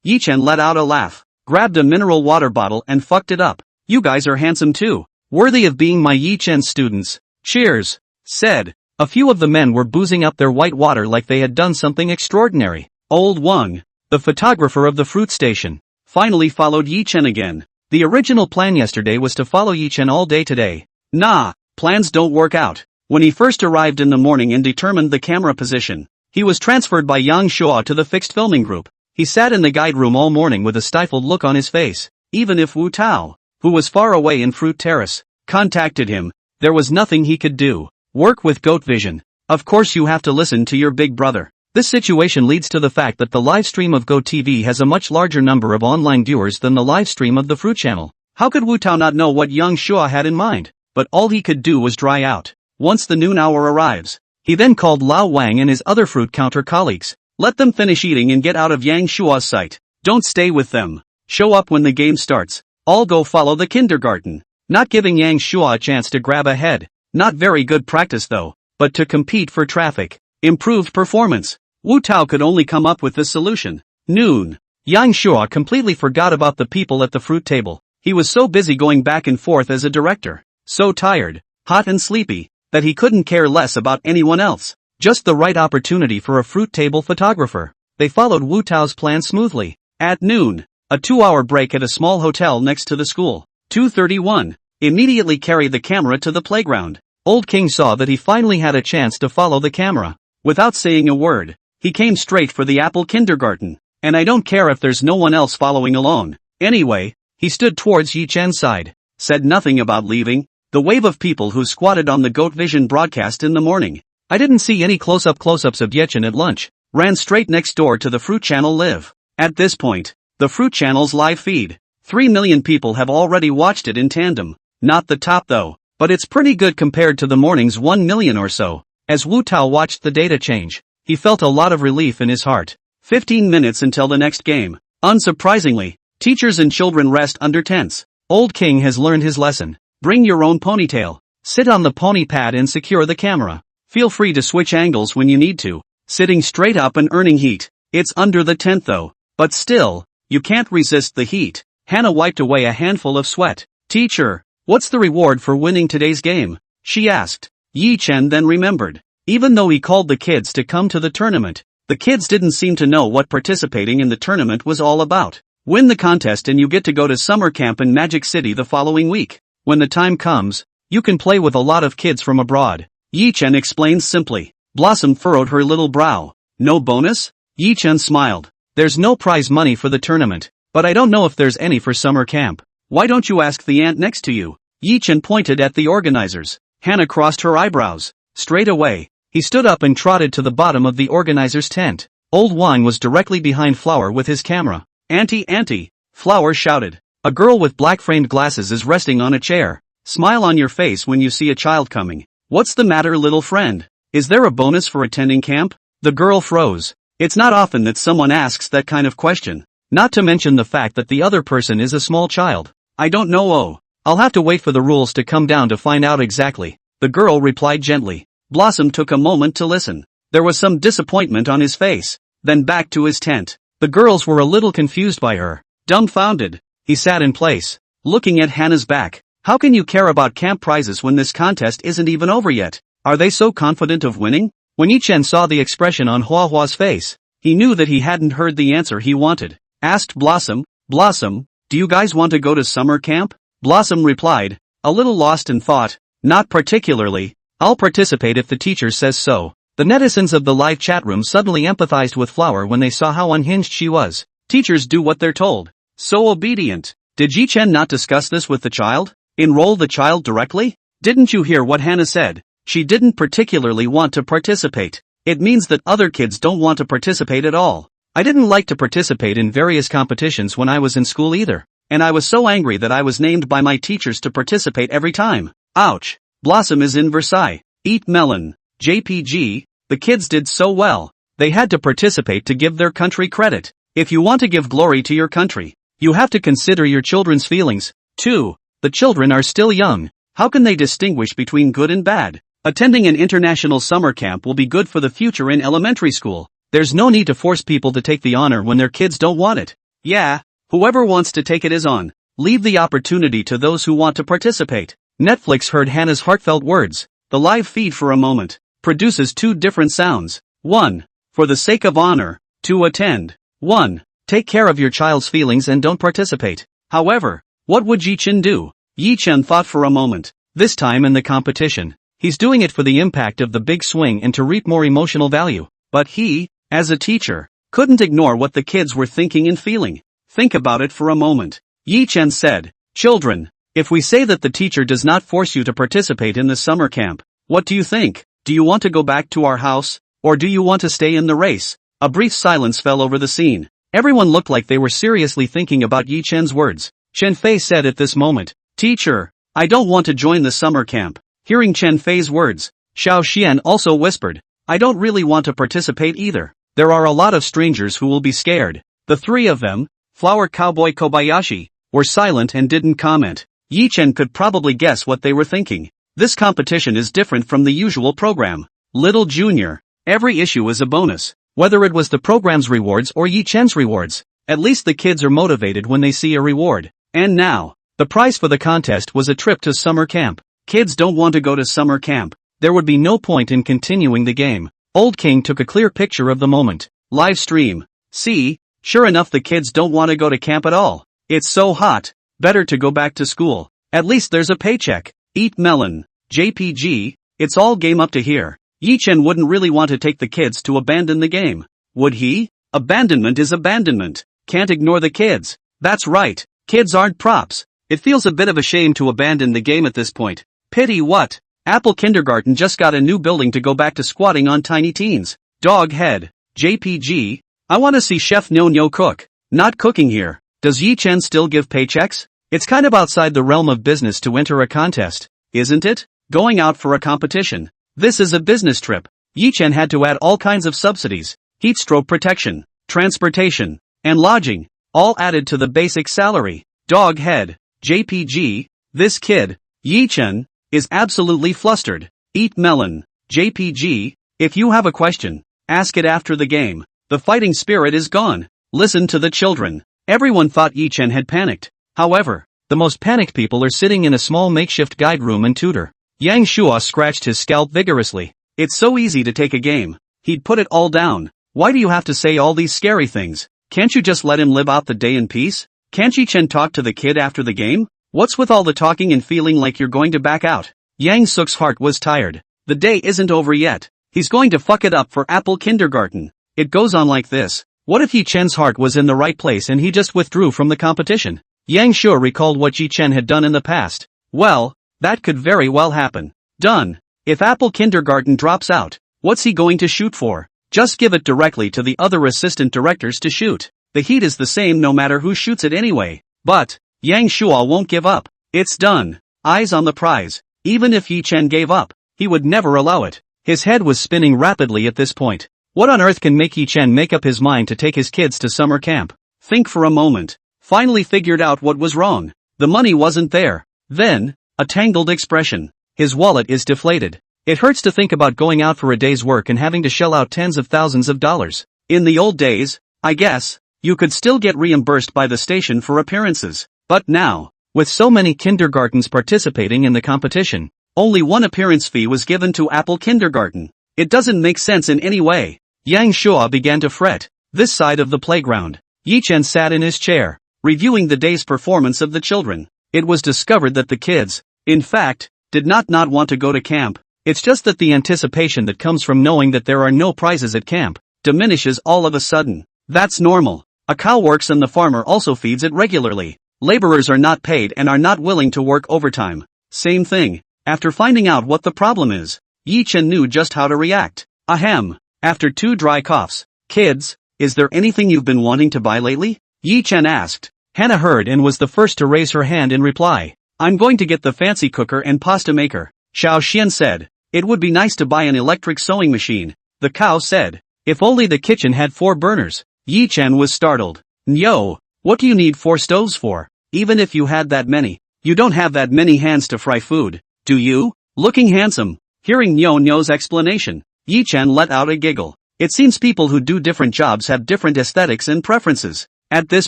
Yi Chen let out a laugh, grabbed a mineral water bottle and fucked it up. "You guys are handsome too. Worthy of being my Yi Chen students. Cheers," said. A few of the men were boozing up their white water like they had done something extraordinary. Old Wang, the photographer of the fruit station, finally followed Yi Chen again. The original plan yesterday was to follow Yi Chen all day today. Nah, plans don't work out. When he first arrived in the morning and determined the camera position, he was transferred by Yang Shua to the fixed filming group. He sat in the guide room all morning with a stifled look on his face. Even if Wu Tao, who was far away in Fruit Terrace, contacted him. There was nothing he could do. Work with Goat Vision. Of course you have to listen to your big brother. This situation leads to the fact that the live stream of Go TV has a much larger number of online viewers than the live stream of the Fruit channel. How could Wu Tao not know what Yang Shua had in mind? But all he could do was dry out. Once the noon hour arrives, he then called Lao Wang and his other Fruit counter colleagues. Let them finish eating and get out of Yang Shua's sight. Don't stay with them. Show up when the game starts. All go follow the kindergarten. Not giving Yang Shua a chance to grab ahead. Not very good practice though, but to compete for traffic. Improved performance. Wu Tao could only come up with this solution. Noon. Yang Shua completely forgot about the people at the fruit table. He was so busy going back and forth as a director. So tired, hot and sleepy, that he couldn't care less about anyone else. Just the right opportunity for a fruit table photographer. They followed Wu Tao's plan smoothly. At noon, a 2-hour break at a small hotel next to the school. 2:31. Immediately carried the camera to the playground. Old King saw that he finally had a chance to follow the camera. Without saying a word, he came straight for the Apple kindergarten. And I don't care if there's no one else following along. Anyway, he stood towards Yi Chen's side. Said nothing about leaving. The wave of people who squatted on the Goat Vision broadcast in the morning. I didn't see any close-ups of Yi Chen at lunch. Ran straight next door to the Fruit channel live. At this point, the Fruit channel's live feed. 3 million people have already watched it in tandem. Not the top though, but it's pretty good compared to the morning's 1 million or so. As Wu Tao watched the data change, he felt a lot of relief in his heart. 15 minutes until the next game. Unsurprisingly, teachers and children rest under tents. Old King has learned his lesson. Bring your own ponytail. Sit on the pony pad and secure the camera. Feel free to switch angles when you need to. Sitting straight up and earning heat. It's under the tent though. But still, you can't resist the heat. Hannah wiped away a handful of sweat. Teacher, what's the reward for winning today's game? She asked. Yi Chen then remembered. Even though he called the kids to come to the tournament, the kids didn't seem to know what participating in the tournament was all about. Win the contest and you get to go to summer camp in Magic City the following week. When the time comes, you can play with a lot of kids from abroad. Yi Chen explained simply. Blossom furrowed her little brow. No bonus? Yi Chen smiled. There's no prize money for the tournament, but I don't know if there's any for summer camp. Why don't you ask the aunt next to you? Yi Chen pointed at the organizers. Hannah crossed her eyebrows. Straight away, he stood up and trotted to the bottom of the organizer's tent. Old Wang was directly behind Flower with his camera. Auntie, auntie, Flower shouted. A girl with black-framed glasses is resting on a chair. Smile on your face when you see a child coming. What's the matter, little friend? Is there a bonus for attending camp? The girl froze. It's not often that someone asks that kind of question. Not to mention the fact that the other person is a small child. I don't know. Oh, I'll have to wait for the rules to come down to find out exactly. The girl replied gently. Blossom took a moment to listen. There was some disappointment on his face. Then back to his tent. The girls were a little confused by her. Dumbfounded. He sat in place, looking at Hannah's back. How can you care about camp prizes when this contest isn't even over yet? Are they so confident of winning? When Yi Chen saw the expression on Hua Hua's face, he knew that he hadn't heard the answer he wanted. Asked Blossom, Blossom, do you guys want to go to summer camp? Blossom replied, a little lost in thought, not particularly. I'll participate if the teacher says so. The netizens of the live chat room suddenly empathized with Flower when they saw how unhinged she was. Teachers do what they're told. So obedient. Did Yi Chen not discuss this with the child? Enroll the child directly? Didn't you hear what Hannah said? She didn't particularly want to participate. It means that other kids don't want to participate at all. I didn't like to participate in various competitions when I was in school either. And I was so angry that I was named by my teachers to participate every time. Ouch. Blossom is in Versailles. Eat melon. JPG, the kids did so well. They had to participate to give their country credit. If you want to give glory to your country, you have to consider your children's feelings, too. The children are still young. How can they distinguish between good and bad? Attending an international summer camp will be good for the future in elementary school. There's no need to force people to take the honor when their kids don't want it. Yeah, whoever wants to take it is on. Leave the opportunity to those who want to participate. Netflix heard Hannah's heartfelt words. The live feed for a moment produces two different sounds. 1. For the sake of honor. 2. Attend. 1. Take care of your child's feelings and don't participate. However, what would Yi Chen do? Yi Chen thought for a moment. This time in the competition, he's doing it for the impact of the big swing and to reap more emotional value. But he, as a teacher, couldn't ignore what the kids were thinking and feeling. Think about it for a moment. Yi Chen said, Children, if we say that the teacher does not force you to participate in the summer camp, what do you think? Do you want to go back to our house, or do you want to stay in the race? A brief silence fell over the scene. Everyone looked like they were seriously thinking about Yi Chen's words. Chen Fei said at this moment, "Teacher, I don't want to join the summer camp." Hearing Chen Fei's words, Xiao Xian also whispered, "I don't really want to participate either. There are a lot of strangers who will be scared." The three of them, Flower Cowboy Kobayashi, were silent and didn't comment. Yi Chen could probably guess what they were thinking. This competition is different from the usual program. Little Junior, every issue is a bonus. Whether it was the program's rewards or Yi Chen's rewards, at least the kids are motivated when they see a reward. And now, the prize for the contest was a trip to summer camp. Kids don't want to go to summer camp. There would be no point in continuing the game. Old King took a clear picture of the moment. Live stream. See, sure enough the kids don't want to go to camp at all. It's so hot, better to go back to school. At least there's a paycheck. Eat melon. JPG, it's all game up to here. Yi Chen wouldn't really want to take the kids to abandon the game. Would he? Abandonment is abandonment. Can't ignore the kids. That's right, kids aren't props. It feels a bit of a shame to abandon the game at this point. Pity what? Apple Kindergarten just got a new building to go back to squatting on tiny teens. Dog head. JPG, I want to see Chef Nyo cook. Not cooking here. Does Yi Chen still give paychecks? It's kind of outside the realm of business to enter a contest, isn't it? Going out for a competition. This is a business trip. Yi Chen had to add all kinds of subsidies, heat stroke protection, transportation, and lodging, all added to the basic salary. Dog head. JPG, this kid, Yi Chen, is absolutely flustered. Eat melon. JPG, if you have a question, ask it after the game. The fighting spirit is gone. Listen to the children. Everyone thought Yi Chen had panicked. However, the most panicked people are sitting in a small makeshift guide room and tutor. Yang Shua scratched his scalp vigorously. It's so easy to take a game. He'd put it all down. Why do you have to say all these scary things? Can't you just let him live out the day in peace? Can't Yi Chen talk to the kid after the game? What's with all the talking and feeling like you're going to back out? Yang Suk's heart was tired. The day isn't over yet. He's going to fuck it up for Apple Kindergarten. It goes on like this. What if Yi Chen's heart was in the right place and he just withdrew from the competition? Yang Shua recalled what Yi Chen had done in the past. Well, that could very well happen. Done. If Apple Kindergarten drops out, what's he going to shoot for? Just give it directly to the other assistant directors to shoot. The heat is the same no matter who shoots it anyway. But, Yang Shua won't give up. It's done. Eyes on the prize. Even if Yi Chen gave up, he would never allow it. His head was spinning rapidly at this point. What on earth can make Yi Chen make up his mind to take his kids to summer camp? Think for a moment. Finally figured out what was wrong. The money wasn't there. Then, a tangled expression. His wallet is deflated. It hurts to think about going out for a day's work and having to shell out tens of thousands of dollars. In the old days, I guess, you could still get reimbursed by the station for appearances. But now, with so many kindergartens participating in the competition, only one appearance fee was given to Apple Kindergarten. It doesn't make sense in any way. Yang Shua began to fret. This side of the playground, Yi Chen sat in his chair, reviewing the day's performance of the children. It was discovered that the kids, in fact, did not want to go to camp. It's just that the anticipation that comes from knowing that there are no prizes at camp diminishes all of a sudden. That's normal. A cow works and the farmer also feeds it regularly. Laborers are not paid and are not willing to work overtime. Same thing. After finding out what the problem is, Yi Chen knew just how to react. Ahem. After 2 dry coughs. Kids, is there anything you've been wanting to buy lately? Yi Chen asked. Hannah heard and was the first to raise her hand in reply. I'm going to get the fancy cooker and pasta maker. Xiao Xian said. It would be nice to buy an electric sewing machine. The cow said. If only the kitchen had 4 burners. Yi Chen was startled. Nyo, what do you need 4 stoves for? Even if you had that many, you don't have that many hands to fry food, do you? Looking handsome. Hearing Nyo's explanation, Yi Chen let out a giggle. It seems people who do different jobs have different aesthetics and preferences. At this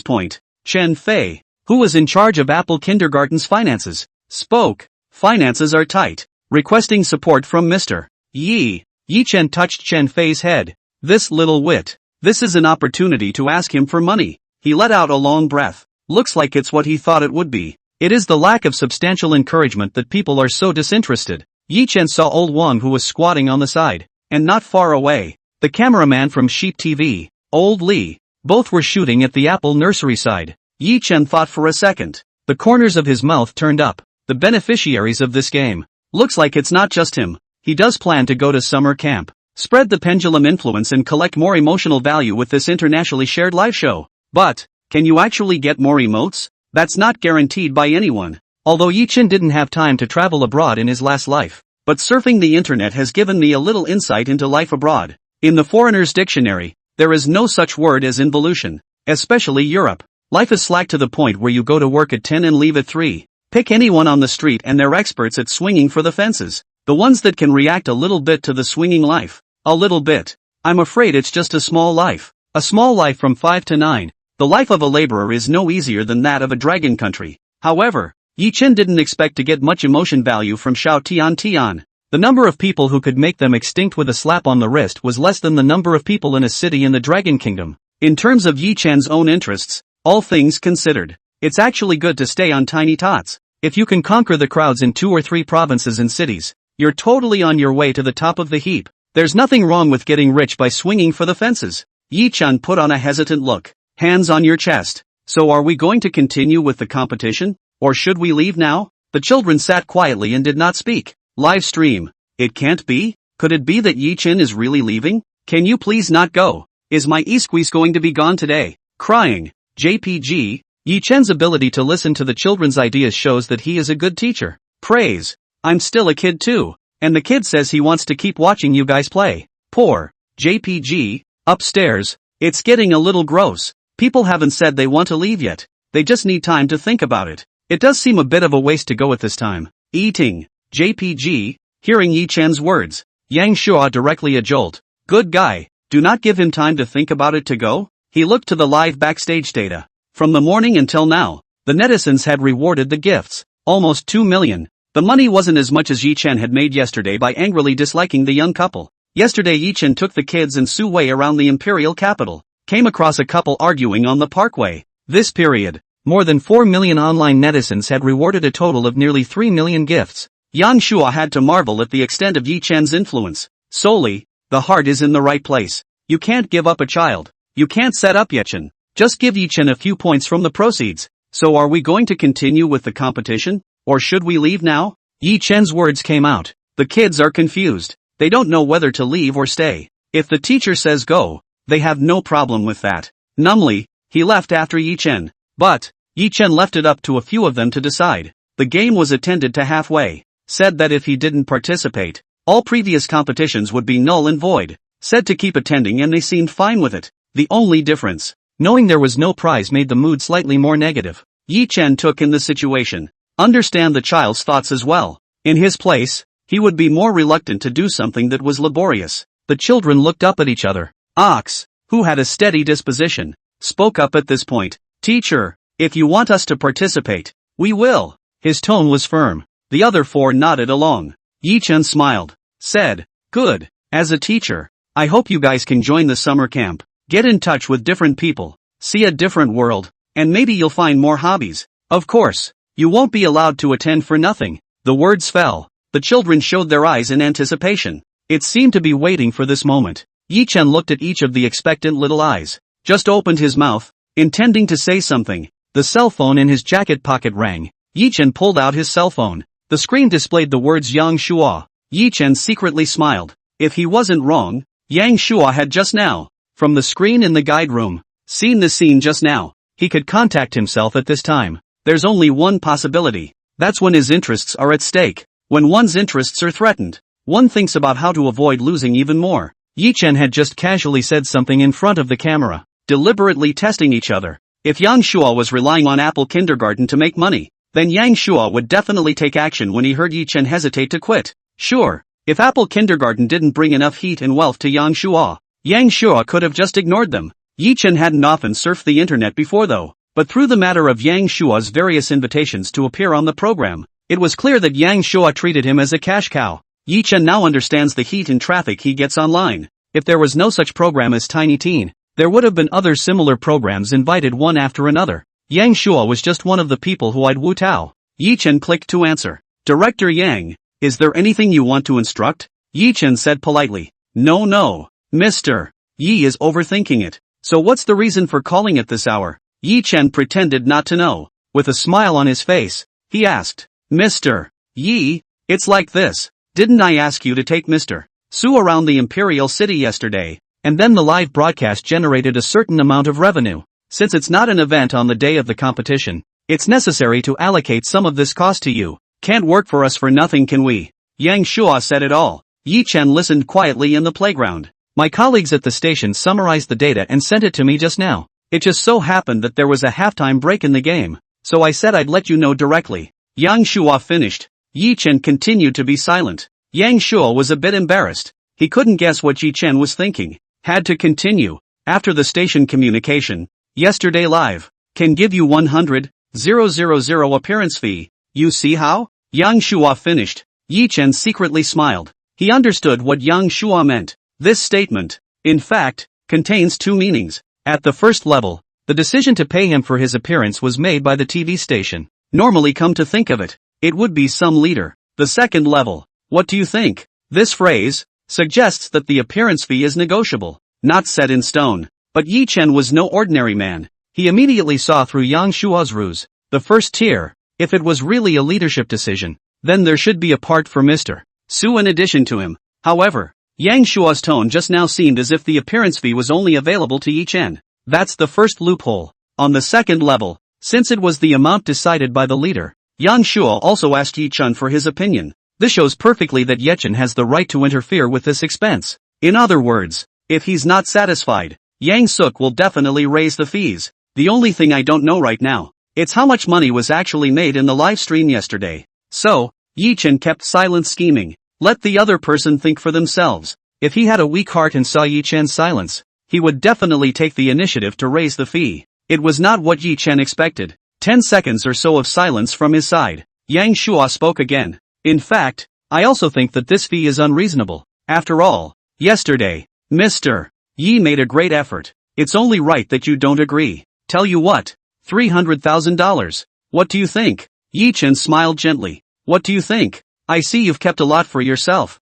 point, Chen Fei, who was in charge of Apple Kindergarten's finances, spoke. Finances are tight. Requesting support from Mr. Yi. Yi Chen touched Chen Fei's head. This little wit. This is an opportunity to ask him for money. He let out a long breath. Looks like it's what he thought it would be. It is the lack of substantial encouragement that people are so disinterested. Yi Chen saw old Wang who was squatting on the side, and not far away, the cameraman from Sheep TV, old Li. Both were shooting at the Apple Nursery side. Yi Chen thought for a second. The corners of his mouth turned up. The beneficiaries of this game. Looks like it's not just him. He does plan to go to summer camp, spread the pendulum influence and collect more emotional value with this internationally shared live show. But, can you actually get more emotes? That's not guaranteed by anyone. Although Yi-chin didn't have time to travel abroad in his last life, but surfing the internet has given me a little insight into life abroad. In the Foreigner's Dictionary, there is no such word as involution, especially Europe. Life is slack to the point where you go to work at 10 and leave at 3. Pick anyone on the street and they're experts at swinging for the fences. The ones that can react a little bit to the swinging life. A little bit. I'm afraid it's just a small life. A small life from 5 to 9. The life of a laborer is no easier than that of a dragon country. However, Yi-chin didn't expect to get much emotion value from Xiao Tian Tian. The number of people who could make them extinct with a slap on the wrist was less than the number of people in a city in the Dragon Kingdom. In terms of Yi-chan's own interests, all things considered, it's actually good to stay on tiny tots. If you can conquer the crowds in 2 or 3 provinces and cities, you're totally on your way to the top of the heap. There's nothing wrong with getting rich by swinging for the fences. Yi-chan put on a hesitant look. Hands on your chest. So are we going to continue with the competition? Or should we leave now? The children sat quietly and did not speak. Live stream. It can't be? Could it be that Yi-chin is really leaving? Can you please not go? Is my e-squeeze going to be gone today? Crying. JPG. Yi-chen's ability to listen to the children's ideas shows that he is a good teacher. Praise. I'm still a kid too. And the kid says he wants to keep watching you guys play. Poor. JPG. Upstairs. It's getting a little gross. People haven't said they want to leave yet. They just need time to think about it. It does seem a bit of a waste to go at this time. Eating. JPG. Hearing Yi-chan's words. Yang Shua directly a jolt. Good guy. Do not give him time to think about it to go. He looked to the live backstage data. From the morning until now, the netizens had rewarded the gifts. Almost 2 million. The money wasn't as much as Yi-chan had made yesterday by angrily disliking the young couple. Yesterday Yi-chan took the kids and Su Wei around the imperial capital. Came across a couple arguing on the parkway. This period, more than 4 million online netizens had rewarded a total of nearly 3 million gifts. Yang Shua had to marvel at the extent of Yi-chan's influence. Solely, the heart is in the right place. You can't give up a child. You can't set up Yi-chan. Just give Yi-chan a few points from the proceeds. So are we going to continue with the competition? Or should we leave now? Yi-chan's words came out. The kids are confused. They don't know whether to leave or stay. If the teacher says go, they have no problem with that. Numbly, he left after Yi-chan. But, Yi-chan left it up to a few of them to decide. The game was attended to halfway. Said that if he didn't participate, all previous competitions would be null and void. Said to keep attending and they seemed fine with it. The only difference, knowing there was no prize made the mood slightly more negative. Yi-chan took in the situation. Understand the child's thoughts as well. In his place, he would be more reluctant to do something that was laborious. The children looked up at each other. Ox, who had a steady disposition, spoke up at this point. Teacher, if you want us to participate, we will. His tone was firm. The other 4 nodded along. Yi-chan smiled. Said, good. As a teacher, I hope you guys can join the summer camp. Get in touch with different people. See a different world. And maybe you'll find more hobbies. Of course, you won't be allowed to attend for nothing. The words fell. The children showed their eyes in anticipation. It seemed to be waiting for this moment. Yi-chan looked at each of the expectant little eyes. Just opened his mouth, intending to say something. The cell phone in his jacket pocket rang. Yi-chan pulled out his cell phone. The screen displayed the words Yang Shua. Yi-chan secretly smiled. If he wasn't wrong, Yang Shua had just now, from the screen in the guide room, seen the scene just now. He could contact himself at this time. There's only one possibility. That's when his interests are at stake. When one's interests are threatened, one thinks about how to avoid losing even more. Yi-chan had just casually said something in front of the camera, deliberately testing each other. If Yang Shua was relying on Apple Kindergarten to make money, then Yang Shua would definitely take action when he heard Yi-chan hesitate to quit. Sure, if Apple Kindergarten didn't bring enough heat and wealth to Yang Shua could have just ignored them. Yi-chan hadn't often surfed the internet before though, but through the matter of Yang Shua's various invitations to appear on the program, it was clear that Yang Shua treated him as a cash cow. Yi-chan now understands the heat and traffic he gets online. If there was no such program as Tiny Teen, there would have been other similar programs invited one after another. Yang Shua was just one of the people who I'd Wu Tao. Yi-chan clicked to answer. Director Yang, is there anything you want to instruct? Yi-chan said politely. No, Mr. Yi is overthinking it. So what's the reason for calling at this hour? Yi-chan pretended not to know. With a smile on his face, he asked, Mr. Yi, it's like this. Didn't I ask you to take Mr. Su around the Imperial City yesterday? And then the live broadcast generated a certain amount of revenue. Since it's not an event on the day of the competition, it's necessary to allocate some of this cost to you. Can't work for us for nothing, can we? Yang Shuo said it all. Yi Chen listened quietly in the playground. My colleagues at the station summarized the data and sent it to me just now. It just so happened that there was a halftime break in the game, so I said I'd let you know directly. Yang Shuo finished. Yi Chen continued to be silent. Yang Shuo was a bit embarrassed. He couldn't guess what Yi Chen was thinking. Had to continue. After the station communication, yesterday live, can give you 100,000 appearance fee. You see how? Yang Shuo finished. Yi Chen secretly smiled. He understood what Yang Shuo meant. This statement, in fact, contains two meanings. At the first level, the decision to pay him for his appearance was made by the TV station. Normally, come to think of it, it would be some leader. The second level, what do you think? This phrase suggests that the appearance fee is negotiable, not set in stone. But Yi Chen was no ordinary man. He immediately saw through Yang Shuo's ruse. The first tier, if it was really a leadership decision, then there should be a part for Mr. Su in addition to him. However, Yang Shuo's tone just now seemed as if the appearance fee was only available to Yi Chen. That's the first loophole. On the second level, since it was the amount decided by the leader, Yang Shuo also asked Yi Chen for his opinion. This shows perfectly that Yi Chen has the right to interfere with this expense. In other words, if he's not satisfied, Yang Suk will definitely raise the fees. The only thing I don't know right now, it's how much money was actually made in the live stream yesterday. So, Yi Chen kept silent scheming. Let the other person think for themselves. If he had a weak heart and saw Yi Chen's silence, he would definitely take the initiative to raise the fee. It was not what Yi Chen expected. 10 seconds or so of silence from his side. Yang Shuo spoke again. In fact, I also think that this fee is unreasonable. After all, yesterday, Mr. Yi made a great effort. It's only right that you don't agree. Tell you what, $300,000. What do you think? Yi Chen smiled gently. What do you think? I see you've kept a lot for yourself.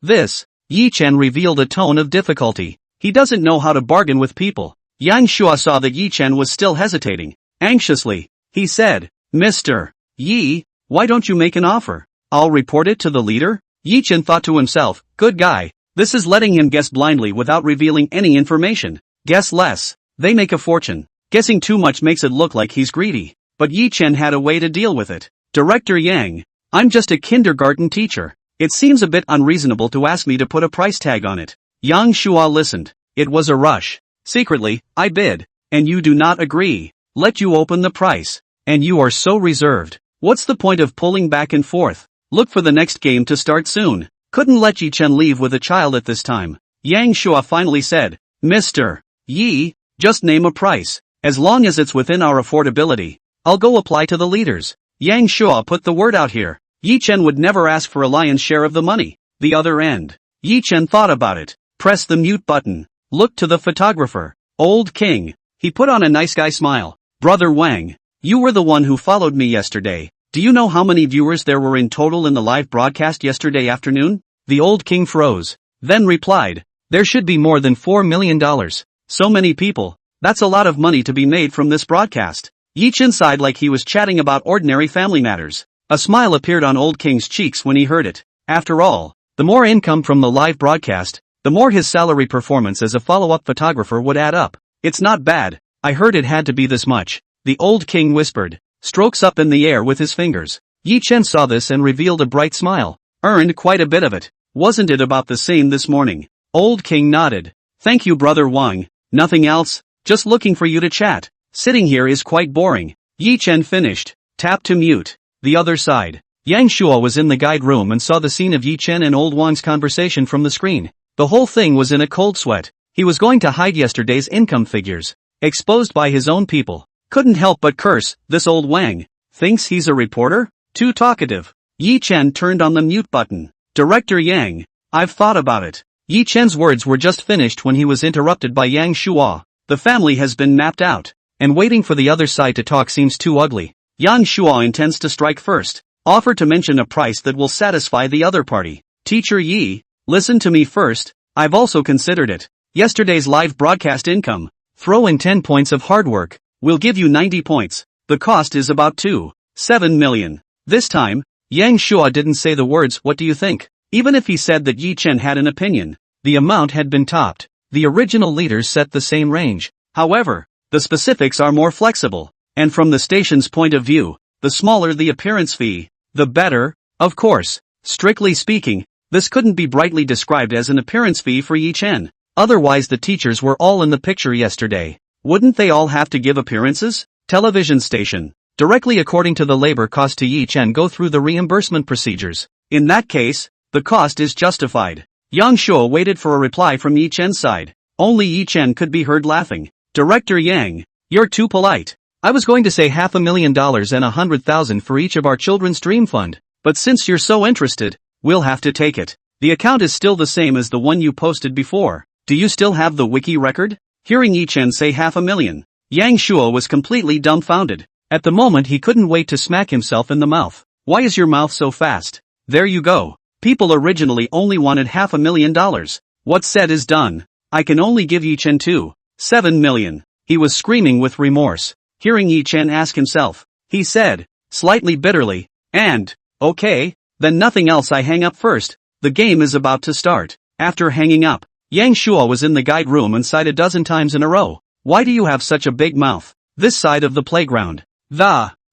This. Yi Chen revealed a tone of difficulty. He doesn't know how to bargain with people. Yang Shuo saw that Yi Chen was still hesitating. Anxiously, he said, Mr. Yi, why don't you make an offer? I'll report it to the leader? Yi Chen thought to himself, good guy. This is letting him guess blindly without revealing any information. Guess less. They make a fortune. Guessing too much makes it look like he's greedy. But Yi Chen had a way to deal with it. Director Yang, I'm just a kindergarten teacher. It seems a bit unreasonable to ask me to put a price tag on it. Yang Shuo listened. It was a rush. Secretly, I bid. And you do not agree. Let you open the price. And you are so reserved. What's the point of pulling back and forth? Look for the next game to start soon. Couldn't let Yi Chen leave with a child at this time. Yang Shuo finally said, Mr. Yi, just name a price. As long as it's within our affordability, I'll go apply to the leaders. Yang Shuo put the word out here. Yi Chen would never ask for a lion's share of the money. The other end. Yi Chen thought about it. Pressed the mute button. Looked to the photographer. Old King. He put on a nice guy smile. Brother Wang, you were the one who followed me yesterday. Do you know how many viewers there were in total in the live broadcast yesterday afternoon? The old king froze. Then replied, there should be more than $4 million. So many people. That's a lot of money to be made from this broadcast. Yi Chen sighed like he was chatting about ordinary family matters. A smile appeared on old king's cheeks when he heard it. After all, the more income from the live broadcast, the more his salary performance as a follow-up photographer would add up. It's not bad. I heard it had to be this much. The old king whispered. Strokes up in the air with his fingers. Yi Chen saw this and revealed a bright smile. Earned quite a bit of it. Wasn't it about the same this morning? Old King nodded. Thank you, Brother Wang. Nothing else? Just looking for you to chat. Sitting here is quite boring. Yi Chen finished. Tap to mute. The other side. Yang Shuo was in the guide room and saw the scene of Yi Chen and Old Wang's conversation from the screen. The whole thing was in a cold sweat. He was going to hide yesterday's income figures. Exposed by his own people. Couldn't help but curse, this old Wang. Thinks he's a reporter? Too talkative. Yi Chen turned on the mute button. Director Yang, I've thought about it. Yi Chen's words were just finished when he was interrupted by Yang Shuo. The family has been mapped out, and waiting for the other side to talk seems too ugly. Yang Shuo intends to strike first. Offer to mention a price that will satisfy the other party. Teacher Yi, listen to me first. I've also considered it. Yesterday's live broadcast income. Throw in 10 points of hard work. We'll give you 90 points. The cost is about 2.7 million. This time, Yang Shua didn't say the words, "What do you think?" Even if he said that Yi Chen had an opinion, the amount had been topped. The original leaders set the same range. However, the specifics are more flexible, and from the station's point of view, the smaller the appearance fee, the better. Of course, strictly speaking, this couldn't be brightly described as an appearance fee for Yi Chen. Otherwise the teachers were all in the picture yesterday. Wouldn't they all have to give appearances? Television station. Directly according to the labor cost to Yi Chen go through the reimbursement procedures. In that case, the cost is justified. Yang Shua waited for a reply from Yi Chen's side. Only Yi Chen could be heard laughing. Director Yang, you're too polite. I was going to say $500,000 and 100,000 for each of our children's dream fund, but since you're so interested, we'll have to take it. The account is still the same as the one you posted before. Do you still have the wiki record? Hearing Yi Chen say $500,000, Yang Shua was completely dumbfounded. At the moment he couldn't wait to smack himself in the mouth. Why is your mouth so fast? There you go. People originally only wanted $500,000. What's said is done. I can only give Yi Chen 2.7 million. He was screaming with remorse. Hearing Yi Chen ask himself, he said, slightly bitterly, "And, okay, then nothing else, I hang up first. The game is about to start." After hanging up, Yang Shua was in the guide room and sighed a dozen times in a row. Why do you have such a big mouth? This side of the playground.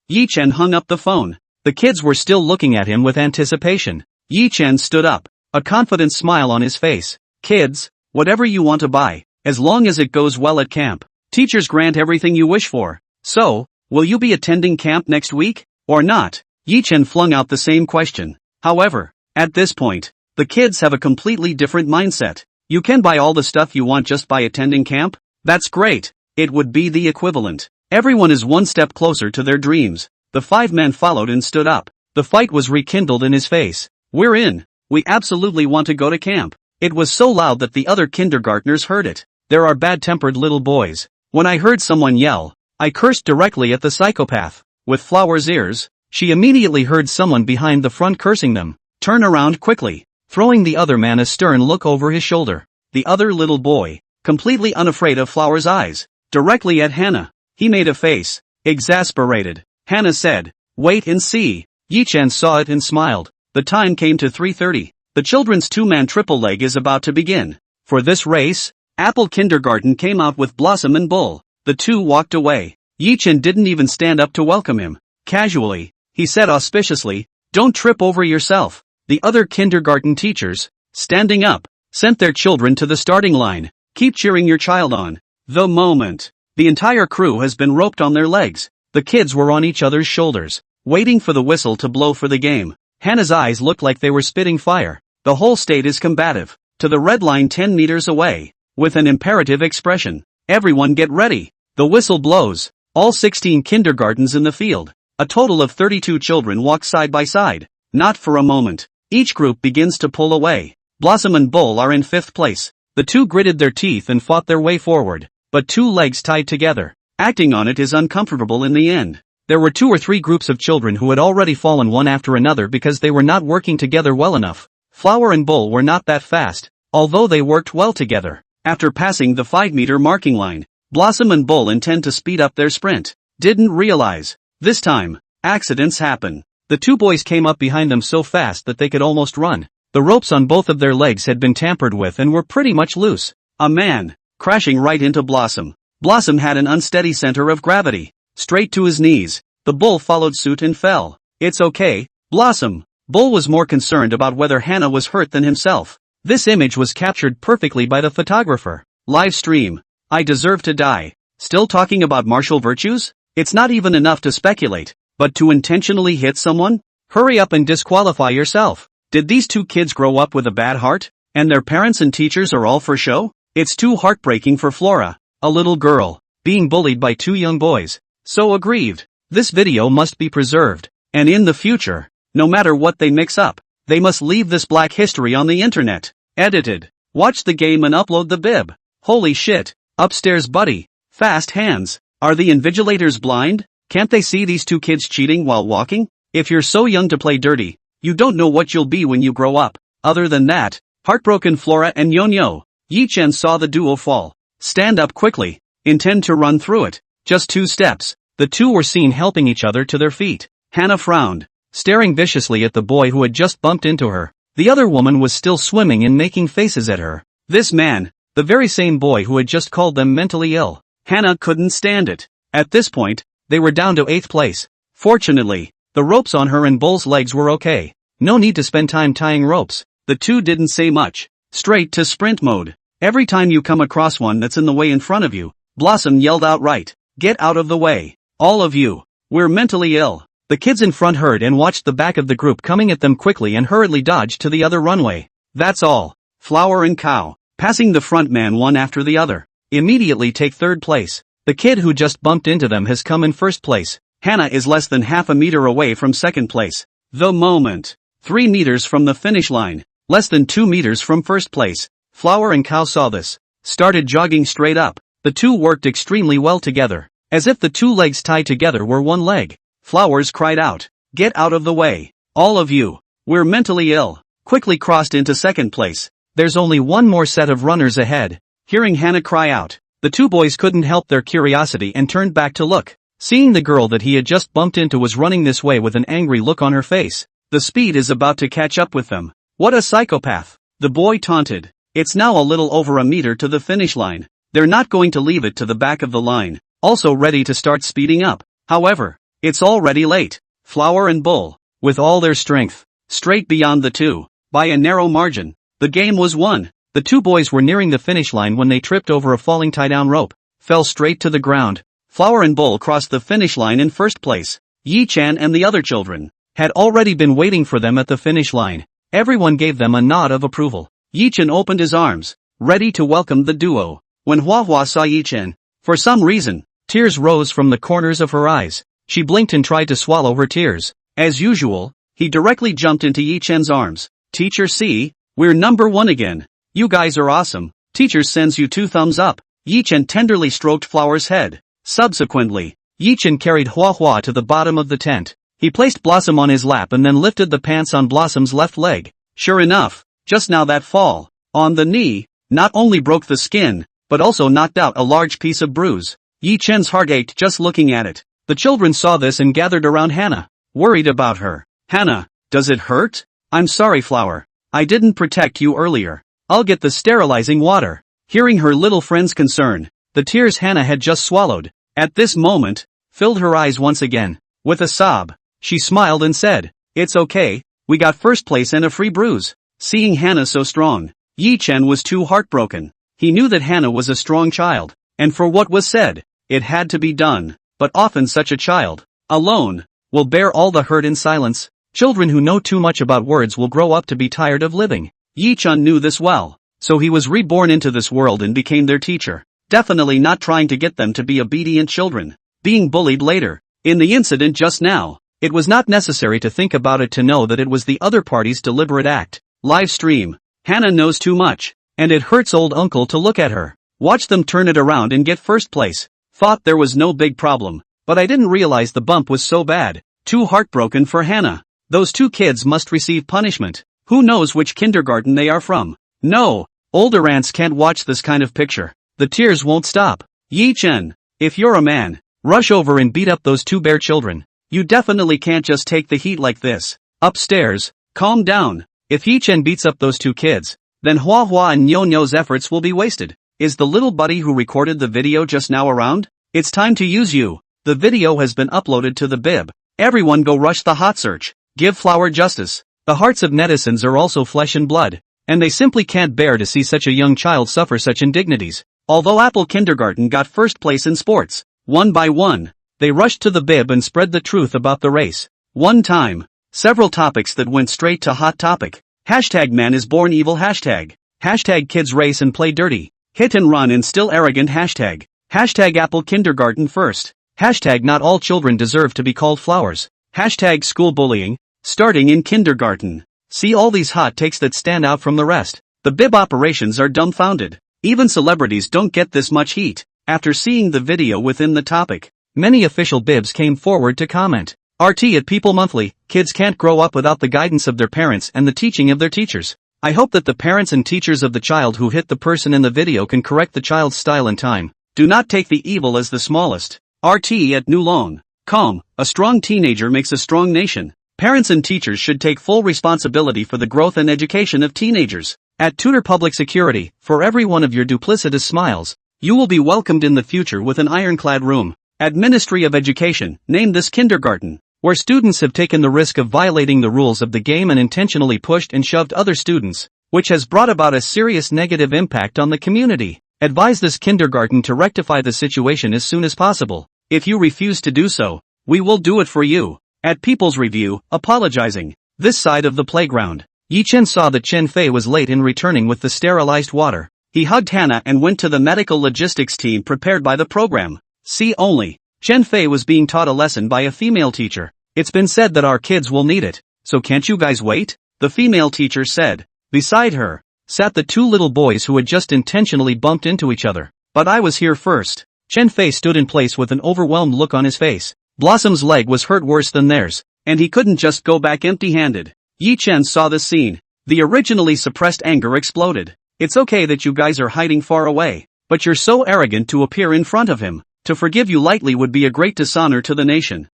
Yi Chen hung up the phone. The kids were still looking at him with anticipation. Yi Chen stood up, a confident smile on his face. "Kids, whatever you want to buy, as long as it goes well at camp. Teachers grant everything you wish for. So, will you be attending camp next week, or not?" Yi Chen flung out the same question. However, at this point, the kids have a completely different mindset. You can buy all the stuff you want just by attending camp? That's great. It would be the equivalent. Everyone is one step closer to their dreams. The 5 men followed and stood up. The fight was rekindled in his face. "We're in. We absolutely want to go to camp." It was so loud that the other kindergartners heard it. There are bad-tempered little boys. When I heard someone yell, I cursed directly at the psychopath. With Flower's ears, she immediately heard someone behind the front cursing them. Turn around quickly, throwing the other man a stern look over his shoulder. The other little boy, completely unafraid of Flower's eyes, directly at Hannah. He made a face, exasperated. Hannah said, "Wait and see." Yi Chen saw it and smiled. The time came to 3:30. The children's 2-man triple leg is about to begin. For this race, Apple Kindergarten came out with Blossom and Bull. The two walked away. Yi Chen didn't even stand up to welcome him. Casually, he said auspiciously, "Don't trip over yourself." The other kindergarten teachers, standing up, sent their children to the starting line. Keep cheering your child on. The moment. The entire crew has been roped on their legs. The kids were on each other's shoulders, waiting for the whistle to blow for the game. Hannah's eyes looked like they were spitting fire. The whole state is combative. To the red line 10 meters away, with an imperative expression. "Everyone get ready." The whistle blows. All 16 kindergartens in the field. A total of 32 children walk side by side. Not for a moment. Each group begins to pull away. Blossom and Bull are in 5th place. The two gritted their teeth and fought their way forward, but 2 legs tied together. Acting on it is uncomfortable in the end. There were 2 or 3 groups of children who had already fallen one after another because they were not working together well enough. Flower and Bull were not that fast, although they worked well together. After passing the 5-meter marking line, Blossom and Bull intend to speed up their sprint. Didn't realize. This time, accidents happen. The 2 boys came up behind them so fast that they could almost run. The ropes on both of their legs had been tampered with and were pretty much loose. A man, crashing right into Blossom. Blossom had an unsteady center of gravity, straight to his knees. The Bull followed suit and fell. "It's okay, Blossom." Bull was more concerned about whether Hannah was hurt than himself. This image was captured perfectly by the photographer. Live stream. I deserve to die. Still talking about martial virtues? It's not even enough to speculate, but to intentionally hit someone? Hurry up and disqualify yourself. Did these 2 kids grow up with a bad heart? And their parents and teachers are all for show? It's too heartbreaking for Flora, a little girl, being bullied by 2 young boys. So aggrieved. This video must be preserved. And in the future, no matter what they mix up, they must leave this black history on the internet. Edited. Watch the game and upload the bib. Holy shit. Upstairs buddy. Fast hands. Are the invigilators blind? Can't they see these 2 kids cheating while walking? If you're so young to play dirty, you don't know what you'll be when you grow up. Other than that, heartbroken Flora and Yo-Yo. Yi Chen saw the duo fall. Stand up quickly. Intend to run through it. Just 2 steps. The two were seen helping each other to their feet. Hana frowned, staring viciously at the boy who had just bumped into her. The other woman was still swimming and making faces at her. This man, the very same boy who had just called them mentally ill. Hana couldn't stand it. At this point, they were down to 8th place. Fortunately, the ropes on her and Bull's legs were okay. No need to spend time tying ropes. The two didn't say much. Straight to sprint mode. Every time you come across one that's in the way in front of you, Blossom yelled outright, "Get out of the way. All of you. We're mentally ill." The kids in front heard and watched the back of the group coming at them quickly and hurriedly dodged to the other runway. That's all. Flower and Cow, passing the front man one after the other, immediately take 3rd place. The kid who just bumped into them has come in 1st place. Hana is less than half a meter away from 2nd place. The moment. 3 meters from the finish line. Less than 2 meters from 1st place. Flower and Cow saw this. Started jogging straight up. The two worked extremely well together. As if the 2 legs tied together were one leg. Flowers cried out, "Get out of the way. All of you. We're mentally ill." Quickly crossed into 2nd place. There's only one more set of runners ahead. Hearing Hana cry out, the 2 boys couldn't help their curiosity and turned back to look. Seeing the girl that he had just bumped into was running this way with an angry look on her face. The speed is about to catch up with them. What a psychopath. The boy taunted. It's now a little over a meter to the finish line. They're not going to leave it to the back of the line. Also ready to start speeding up. However, it's already late. Flower and Bull, with all their strength, straight beyond the two, by a narrow margin. The game was won. The 2 boys were nearing the finish line when they tripped over a falling tie-down rope, fell straight to the ground. Flower and Bull crossed the finish line in 1st place. Yi-chan and the other children had already been waiting for them at the finish line. Everyone gave them a nod of approval. Yi-chan opened his arms, ready to welcome the duo. When Hua saw Yi-chan, for some reason, tears rose from the corners of her eyes. She blinked and tried to swallow her tears. As usual, he directly jumped into Yi-chan's arms. "Teacher, see, we're number 1 again. You guys are awesome. Teacher sends you 2 thumbs up." Yi-chan tenderly stroked Flower's head. Subsequently, Yi-chan carried Hua to the bottom of the tent. He placed Blossom on his lap and then lifted the pants on Blossom's left leg. Sure enough, just now that fall, on the knee, not only broke the skin, but also knocked out a large piece of bruise. Yi-chan's heart ached just looking at it. The children saw this and gathered around Hana, worried about her. "Hana, does it hurt?" "I'm sorry, Flower. I didn't protect you earlier. I'll get the sterilizing water." Hearing her little friend's concern, the tears Hana had just swallowed, at this moment, filled her eyes once again. With a sob, she smiled and said, "It's okay, we got 1st place and a free bruise." Seeing Hana so strong, Yi-chan was too heartbroken. He knew that Hana was a strong child, and for what was said, it had to be done. But often such a child, alone, will bear all the hurt in silence. Children who know too much about words will grow up to be tired of living. Yi-chan knew this well, so he was reborn into this world and became their teacher. Definitely not trying to get them to be obedient children. Being bullied later. In the incident just now, it was not necessary to think about it to know that it was the other party's deliberate act. Live stream. Hana knows too much, and it hurts old uncle to look at her. Watch them turn it around and get 1st place. Thought there was no big problem, but I didn't realize the bump was so bad. Too heartbroken for Hana. Those 2 kids must receive punishment. Who knows which kindergarten they are from? No, older aunts can't watch this kind of picture. The tears won't stop. Yi-chan, if you're a man, rush over and beat up those 2 bear children. You definitely can't just take the heat like this. Upstairs, calm down. If Yi-chan beats up those 2 kids, then Hua and Nyo-Nyo's efforts will be wasted. Is the little buddy who recorded the video just now around? It's time to use you. The video has been uploaded to the bib. Everyone go rush the hot search. Give Flower justice. The hearts of netizens are also flesh and blood, and they simply can't bear to see such a young child suffer such indignities. Although Apple Kindergarten got 1st place in sports, one by one, they rushed to the bib and spread the truth about the race. One time, several topics that went straight to hot topic. Hashtag man is born evil hashtag. Hashtag kids race and play dirty. Hit and run and still arrogant hashtag. Hashtag Apple Kindergarten first. Hashtag not all children deserve to be called flowers. Hashtag school bullying, starting in kindergarten. See all these hot takes that stand out from the rest. The bib operations are dumbfounded. Even celebrities don't get this much heat. After seeing the video within the topic, many official bibs came forward to comment. RT at People Monthly, kids can't grow up without the guidance of their parents and the teaching of their teachers. I hope that the parents and teachers of the child who hit the person in the video can correct the child's style in time. Do not take the evil as the smallest. RT at Nulong. Calm, a strong teenager makes a strong nation. Parents and teachers should take full responsibility for the growth and education of teenagers. At Tutor Public Security, for every one of your duplicitous smiles, you will be welcomed in the future with an ironclad room. At Ministry of Education, name this kindergarten, where students have taken the risk of violating the rules of the game and intentionally pushed and shoved other students, which has brought about a serious negative impact on the community. Advise this kindergarten to rectify the situation as soon as possible. If you refuse to do so, we will do it for you. At People's Review, apologizing. This side of the playground. Yi Chen saw that Chen Fei was late in returning with the sterilized water. He hugged Hannah and went to the medical logistics team prepared by the program. See only. Chen Fei was being taught a lesson by a female teacher. It's been said that our kids will need it, so can't you guys wait? The female teacher said. Beside her sat the two little boys who had just intentionally bumped into each other. But I was here first. Chen Fei stood in place with an overwhelmed look on his face. Blossom's leg was hurt worse than theirs, and he couldn't just go back empty-handed. Yi Chen saw this scene. The originally suppressed anger exploded. It's okay that you guys are hiding far away, but you're so arrogant to appear in front of him. To forgive you lightly would be a great dishonor to the nation.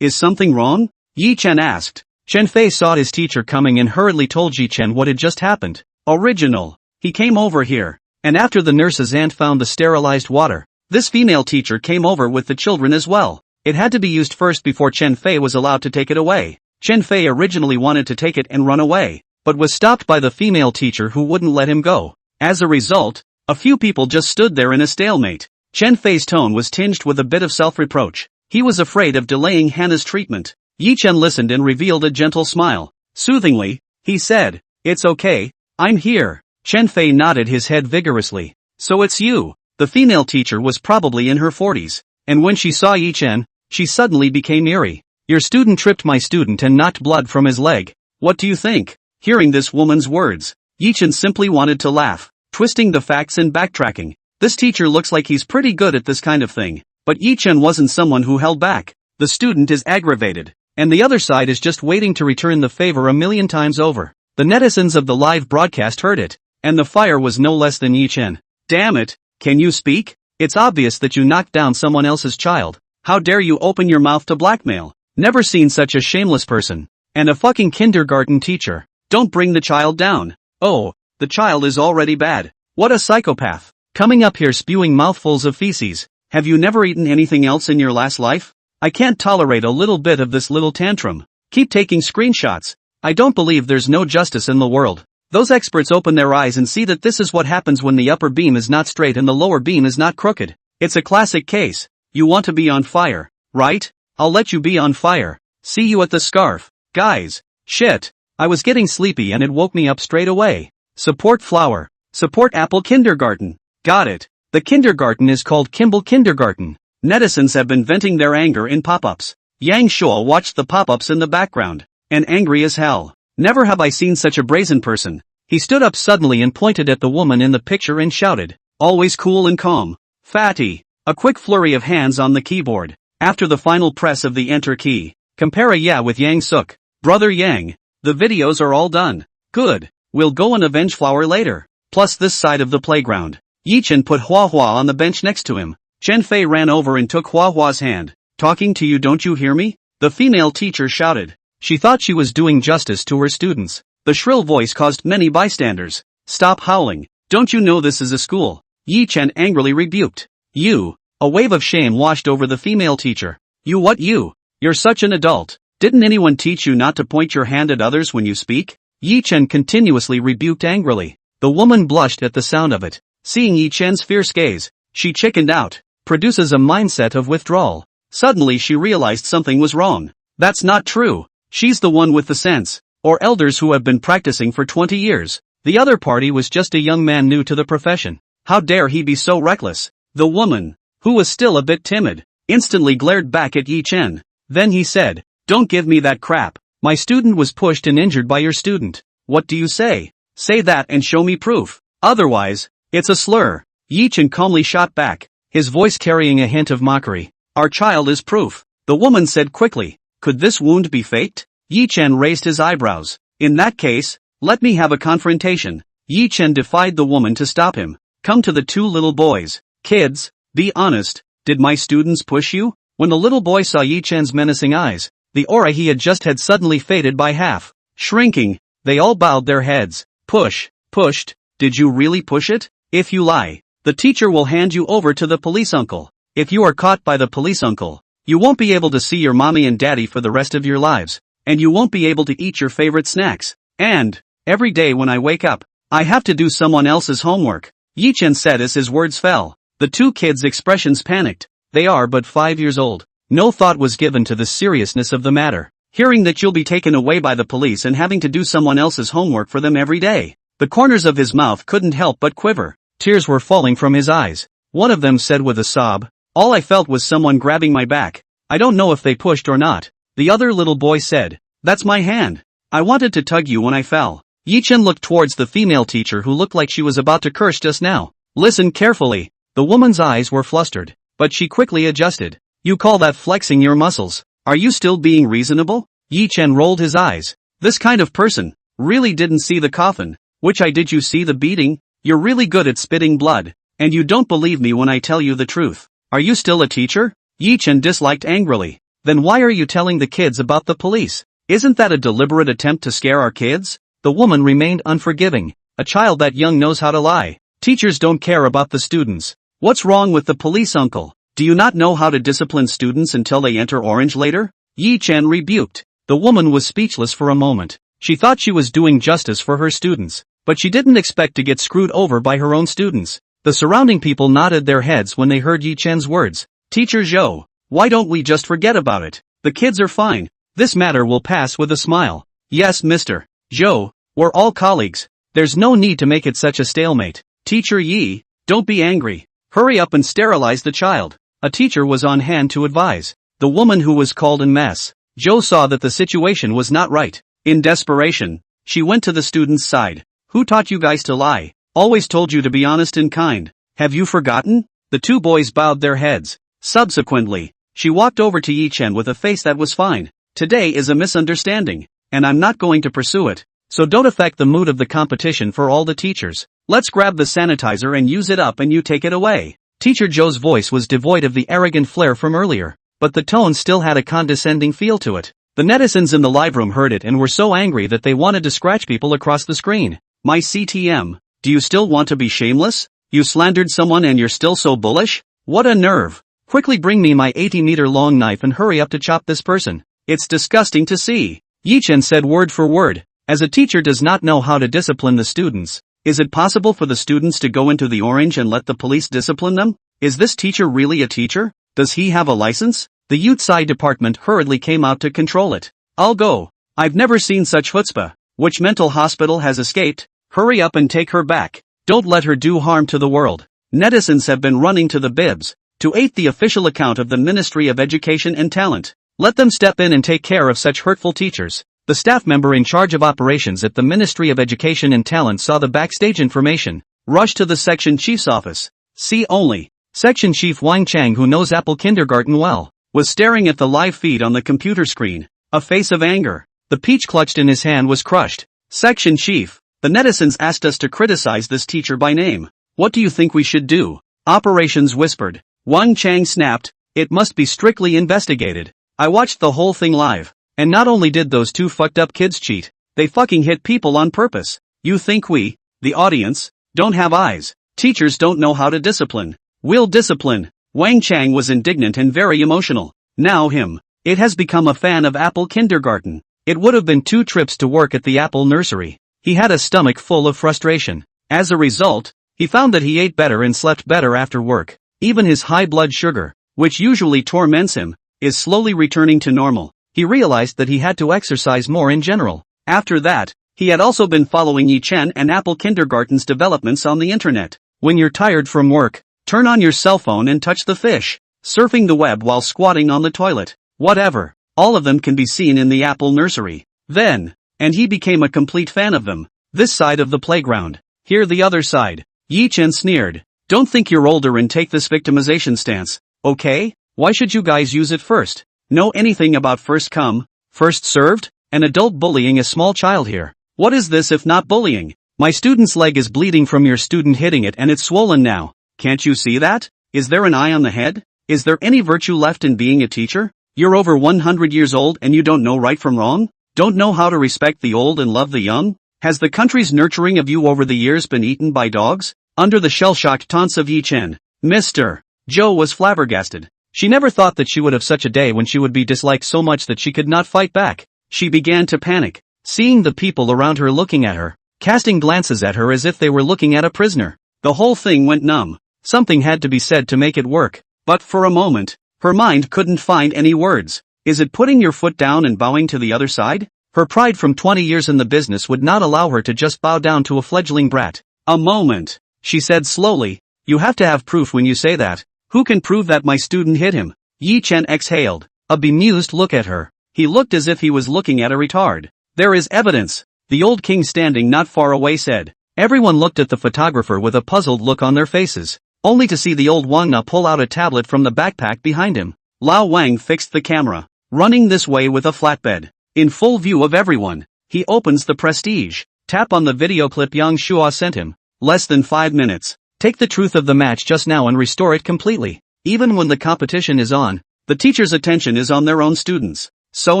Is something wrong? Yi Chen asked. Chen Fei saw his teacher coming and hurriedly told Yi Chen what had just happened. Original. He came over here, and after the nurse's aunt found the sterilized water, this female teacher came over with the children as well. It had to be used first before Chen Fei was allowed to take it away. Chen Fei originally wanted to take it and run away, but was stopped by the female teacher who wouldn't let him go. As a result, a few people just stood there in a stalemate. Chen Fei's tone was tinged with a bit of self-reproach. He was afraid of delaying Hannah's treatment. Yi Chen listened and revealed a gentle smile. Soothingly, he said, "It's okay, I'm here." Chen Fei nodded his head vigorously. "So it's you." The female teacher was probably in her 40s, and when she saw Yi Chen, she suddenly became eerie. "Your student tripped my student and knocked blood from his leg. What do you think?" Hearing this woman's words, Yi Chen simply wanted to laugh, twisting the facts and backtracking. This teacher looks like he's pretty good at this kind of thing. But Yi Chen wasn't someone who held back. The student is aggravated, and the other side is just waiting to return the favor a million times over. The netizens of the live broadcast heard it, and the fire was no less than Yi Chen. "Damn it, can you speak? It's obvious that you knocked down someone else's child. How dare you open your mouth to blackmail? Never seen such a shameless person. And a fucking kindergarten teacher. Don't bring the child down. Oh, the child is already bad. What a psychopath. Coming up here spewing mouthfuls of feces. Have you never eaten anything else in your last life? I can't tolerate a little bit of this little tantrum. Keep taking screenshots. I don't believe there's no justice in the world. Those experts open their eyes and see that this is what happens when the upper beam is not straight and the lower beam is not crooked. It's a classic case. You want to be on fire, right? I'll let you be on fire. See you at the scarf. Guys. Shit. I was getting sleepy and it woke me up straight away. Support flower. Support Apple Kindergarten. Got it. The kindergarten is called Kimball Kindergarten. Netizens have been venting their anger in pop-ups. Yang Shuo watched the pop-ups in the background, and angry as hell. Never have I seen such a brazen person. He stood up suddenly and pointed at the woman in the picture and shouted, "Always cool and calm. Fatty." A quick flurry of hands on the keyboard. After the final press of the enter key, compare a yeah with Yang Suk. Brother Yang. The videos are all done. Good. We'll go and avenge Flower later. Plus this side of the playground. Yi Chen put Hua Hua on the bench next to him. Chen Fei ran over and took Hua Hua's hand. "Talking to you, don't you hear me?" The female teacher shouted. She thought she was doing justice to her students. The shrill voice caused many bystanders. "Stop howling. Don't you know this is a school?" Yi Chen angrily rebuked. "You." A wave of shame washed over the female teacher. "You what you? You're such an adult. Didn't anyone teach you not to point your hand at others when you speak?" Yi Chen continuously rebuked angrily. The woman blushed at the sound of it. Seeing Yi Chen's fierce gaze, she chickened out. Produces a mindset of withdrawal. Suddenly she realized something was wrong. That's not true. She's the one with the sense, or elders who have been practicing for 20 years. The other party was just a young man new to the profession. How dare he be so reckless? The woman, who was still a bit timid, instantly glared back at Yi Chen. Then he said, "Don't give me that crap. My student was pushed and injured by your student. What do you say? Say that and show me proof. Otherwise, it's a slur." Yi Chen calmly shot back, his voice carrying a hint of mockery. "Our child is proof." The woman said quickly. "Could this wound be faked?" Yi Chen raised his eyebrows. "In that case, let me have a confrontation." Yi Chen defied the woman to stop him. "Come to the two little boys. Kids, be honest, Did my students push you? When the little boy saw Yi Chen's menacing eyes, the aura he had just had suddenly faded by half. Shrinking, they all bowed their heads. Pushed? Did you really push it? If you lie, the teacher will hand you over to the police uncle. If you are caught by the police uncle, you won't be able to see your mommy and daddy for the rest of your lives, and you won't be able to eat your favorite snacks. And, every day when I wake up, I have to do someone else's homework. Yi Chen said as his words fell. The two kids' expressions panicked. They are but 5 years old. No thought was given to the seriousness of the matter. Hearing that you'll be taken away by the police and having to do someone else's homework for them every day. The corners of his mouth couldn't help but quiver. Tears were falling from his eyes. One of them said with a sob, "All I felt was someone grabbing my back. I don't know if they pushed or not." The other little boy said, "That's my hand. I wanted to tug you when I fell." Yi Chen looked towards the female teacher who looked like she was about to curse just now. Listen carefully. The woman's eyes were flustered, but she quickly adjusted. "You call that flexing your muscles? Are you still being reasonable?" Yi Chen rolled his eyes. This kind of person really didn't see the coffin. Which eye did you see the beating? You're really good at spitting blood, and you don't believe me when I tell you the truth. Are you still a teacher? Yi Chen disliked angrily. Then why are you telling the kids about the police? Isn't that a deliberate attempt to scare our kids? The woman remained unforgiving. A child that young knows how to lie. Teachers don't care about the students. What's wrong with the police uncle? Do you not know how to discipline students until they enter orange later? Yi Chen rebuked. The woman was speechless for a moment. She thought she was doing justice for her students, but she didn't expect to get screwed over by her own students. The surrounding people nodded their heads when they heard Yi Chen's words. Teacher Zhou, why don't we just forget about it? The kids are fine. This matter will pass with a smile. Yes, Mr. Zhou, we're all colleagues. There's no need to make it such a stalemate. Teacher Yi, don't be angry. Hurry up and sterilize the child. A teacher was on hand to advise. The woman who was called en masse. Zhou saw that the situation was not right. In desperation, she went to the student's side. Who taught you guys to lie? Always told you to be honest and kind. Have you forgotten? The two boys bowed their heads. Subsequently, she walked over to Yi Chen with a face that was fine. Today is a misunderstanding, and I'm not going to pursue it. So don't affect the mood of the competition for all the teachers. Let's grab the sanitizer and use it up and you take it away. Teacher Zhou's voice was devoid of the arrogant flair from earlier, but the tone still had a condescending feel to it. The netizens in the live room heard it and were so angry that they wanted to scratch people across the screen. My CTM, do you still want to be shameless? You slandered someone and you're still so bullish? What a nerve. Quickly bring me my 80-meter long knife and hurry up to chop this person. It's disgusting to see. Yi Chen said word for word. As a teacher does not know how to discipline the students, is it possible for the students to go into the orange and let the police discipline them? Is this teacher really a teacher? Does he have a license? The youth side department hurriedly came out to control it. I'll go. I've never seen such chutzpah. Which mental hospital has escaped? Hurry up and take her back. Don't let her do harm to the world. Netizens have been running to the bibs, to aid the official account of the Ministry of Education and Talent. Let them step in and take care of such hurtful teachers. The staff member in charge of operations at the Ministry of Education and Talent saw the backstage information, rushed to the section chief's office. See only. Section Chief Wang Chang, who knows Apple Kindergarten well, was staring at the live feed on the computer screen, a face of anger. The peach clutched in his hand was crushed. Section Chief, the netizens asked us to criticize this teacher by name. What do you think we should do? Operations whispered. Wang Chang snapped, it must be strictly investigated. I watched the whole thing live. And not only did those two fucked up kids cheat, they fucking hit people on purpose. You think we, the audience, don't have eyes? Teachers don't know how to discipline. We'll discipline. Wang Chang was indignant and very emotional. Now him. It has become a fan of Apple Kindergarten. It would have been 2 trips to work at the Apple Nursery. He had a stomach full of frustration. As a result, he found that he ate better and slept better after work. Even his high blood sugar, which usually torments him, is slowly returning to normal. He realized that he had to exercise more in general. After that, he had also been following Yi Chen and Apple Kindergarten's developments on the internet. When you're tired from work, turn on your cell phone and touch the fish. Surfing the web while squatting on the toilet. Whatever. All of them can be seen in the Apple Nursery. Then, and he became a complete fan of them. This side of the playground. Here the other side. Yi Chen sneered. Don't think you're older and take this victimization stance, okay? Why should you guys use it first? Know anything about first come, first served? An adult bullying a small child here. What is this if not bullying? My student's leg is bleeding from your student hitting it and it's swollen now. Can't you see that? Is there an eye on the head? Is there any virtue left in being a teacher? You're over 100 years old and you don't know right from wrong? Don't know how to respect the old and love the young? Has the country's nurturing of you over the years been eaten by dogs? Under the shell-shocked taunts of Yi Chen, Mr. Zhou was flabbergasted. She never thought that she would have such a day when she would be disliked so much that she could not fight back. She began to panic, seeing the people around her looking at her, casting glances at her as if they were looking at a prisoner. The whole thing went numb. Something had to be said to make it work, but for a moment, her mind couldn't find any words. Is it putting your foot down and bowing to the other side? Her pride from 20 years in the business would not allow her to just bow down to a fledgling brat. A moment, she said slowly. You have to have proof when you say that. Who can prove that my student hit him? Yi Chen exhaled, a bemused look at her. He looked as if he was looking at a retard. There is evidence, the old king standing not far away said. Everyone looked at the photographer with a puzzled look on their faces, only to see the old Wang Na pull out a tablet from the backpack behind him. Lao Wang fixed the camera, running this way with a flatbed. In full view of everyone, he opens the Prestige. Tap on the video clip Yang Shua sent him. Less than 5 minutes. Take the truth of the match just now and restore it completely. Even when the competition is on, the teacher's attention is on their own students. So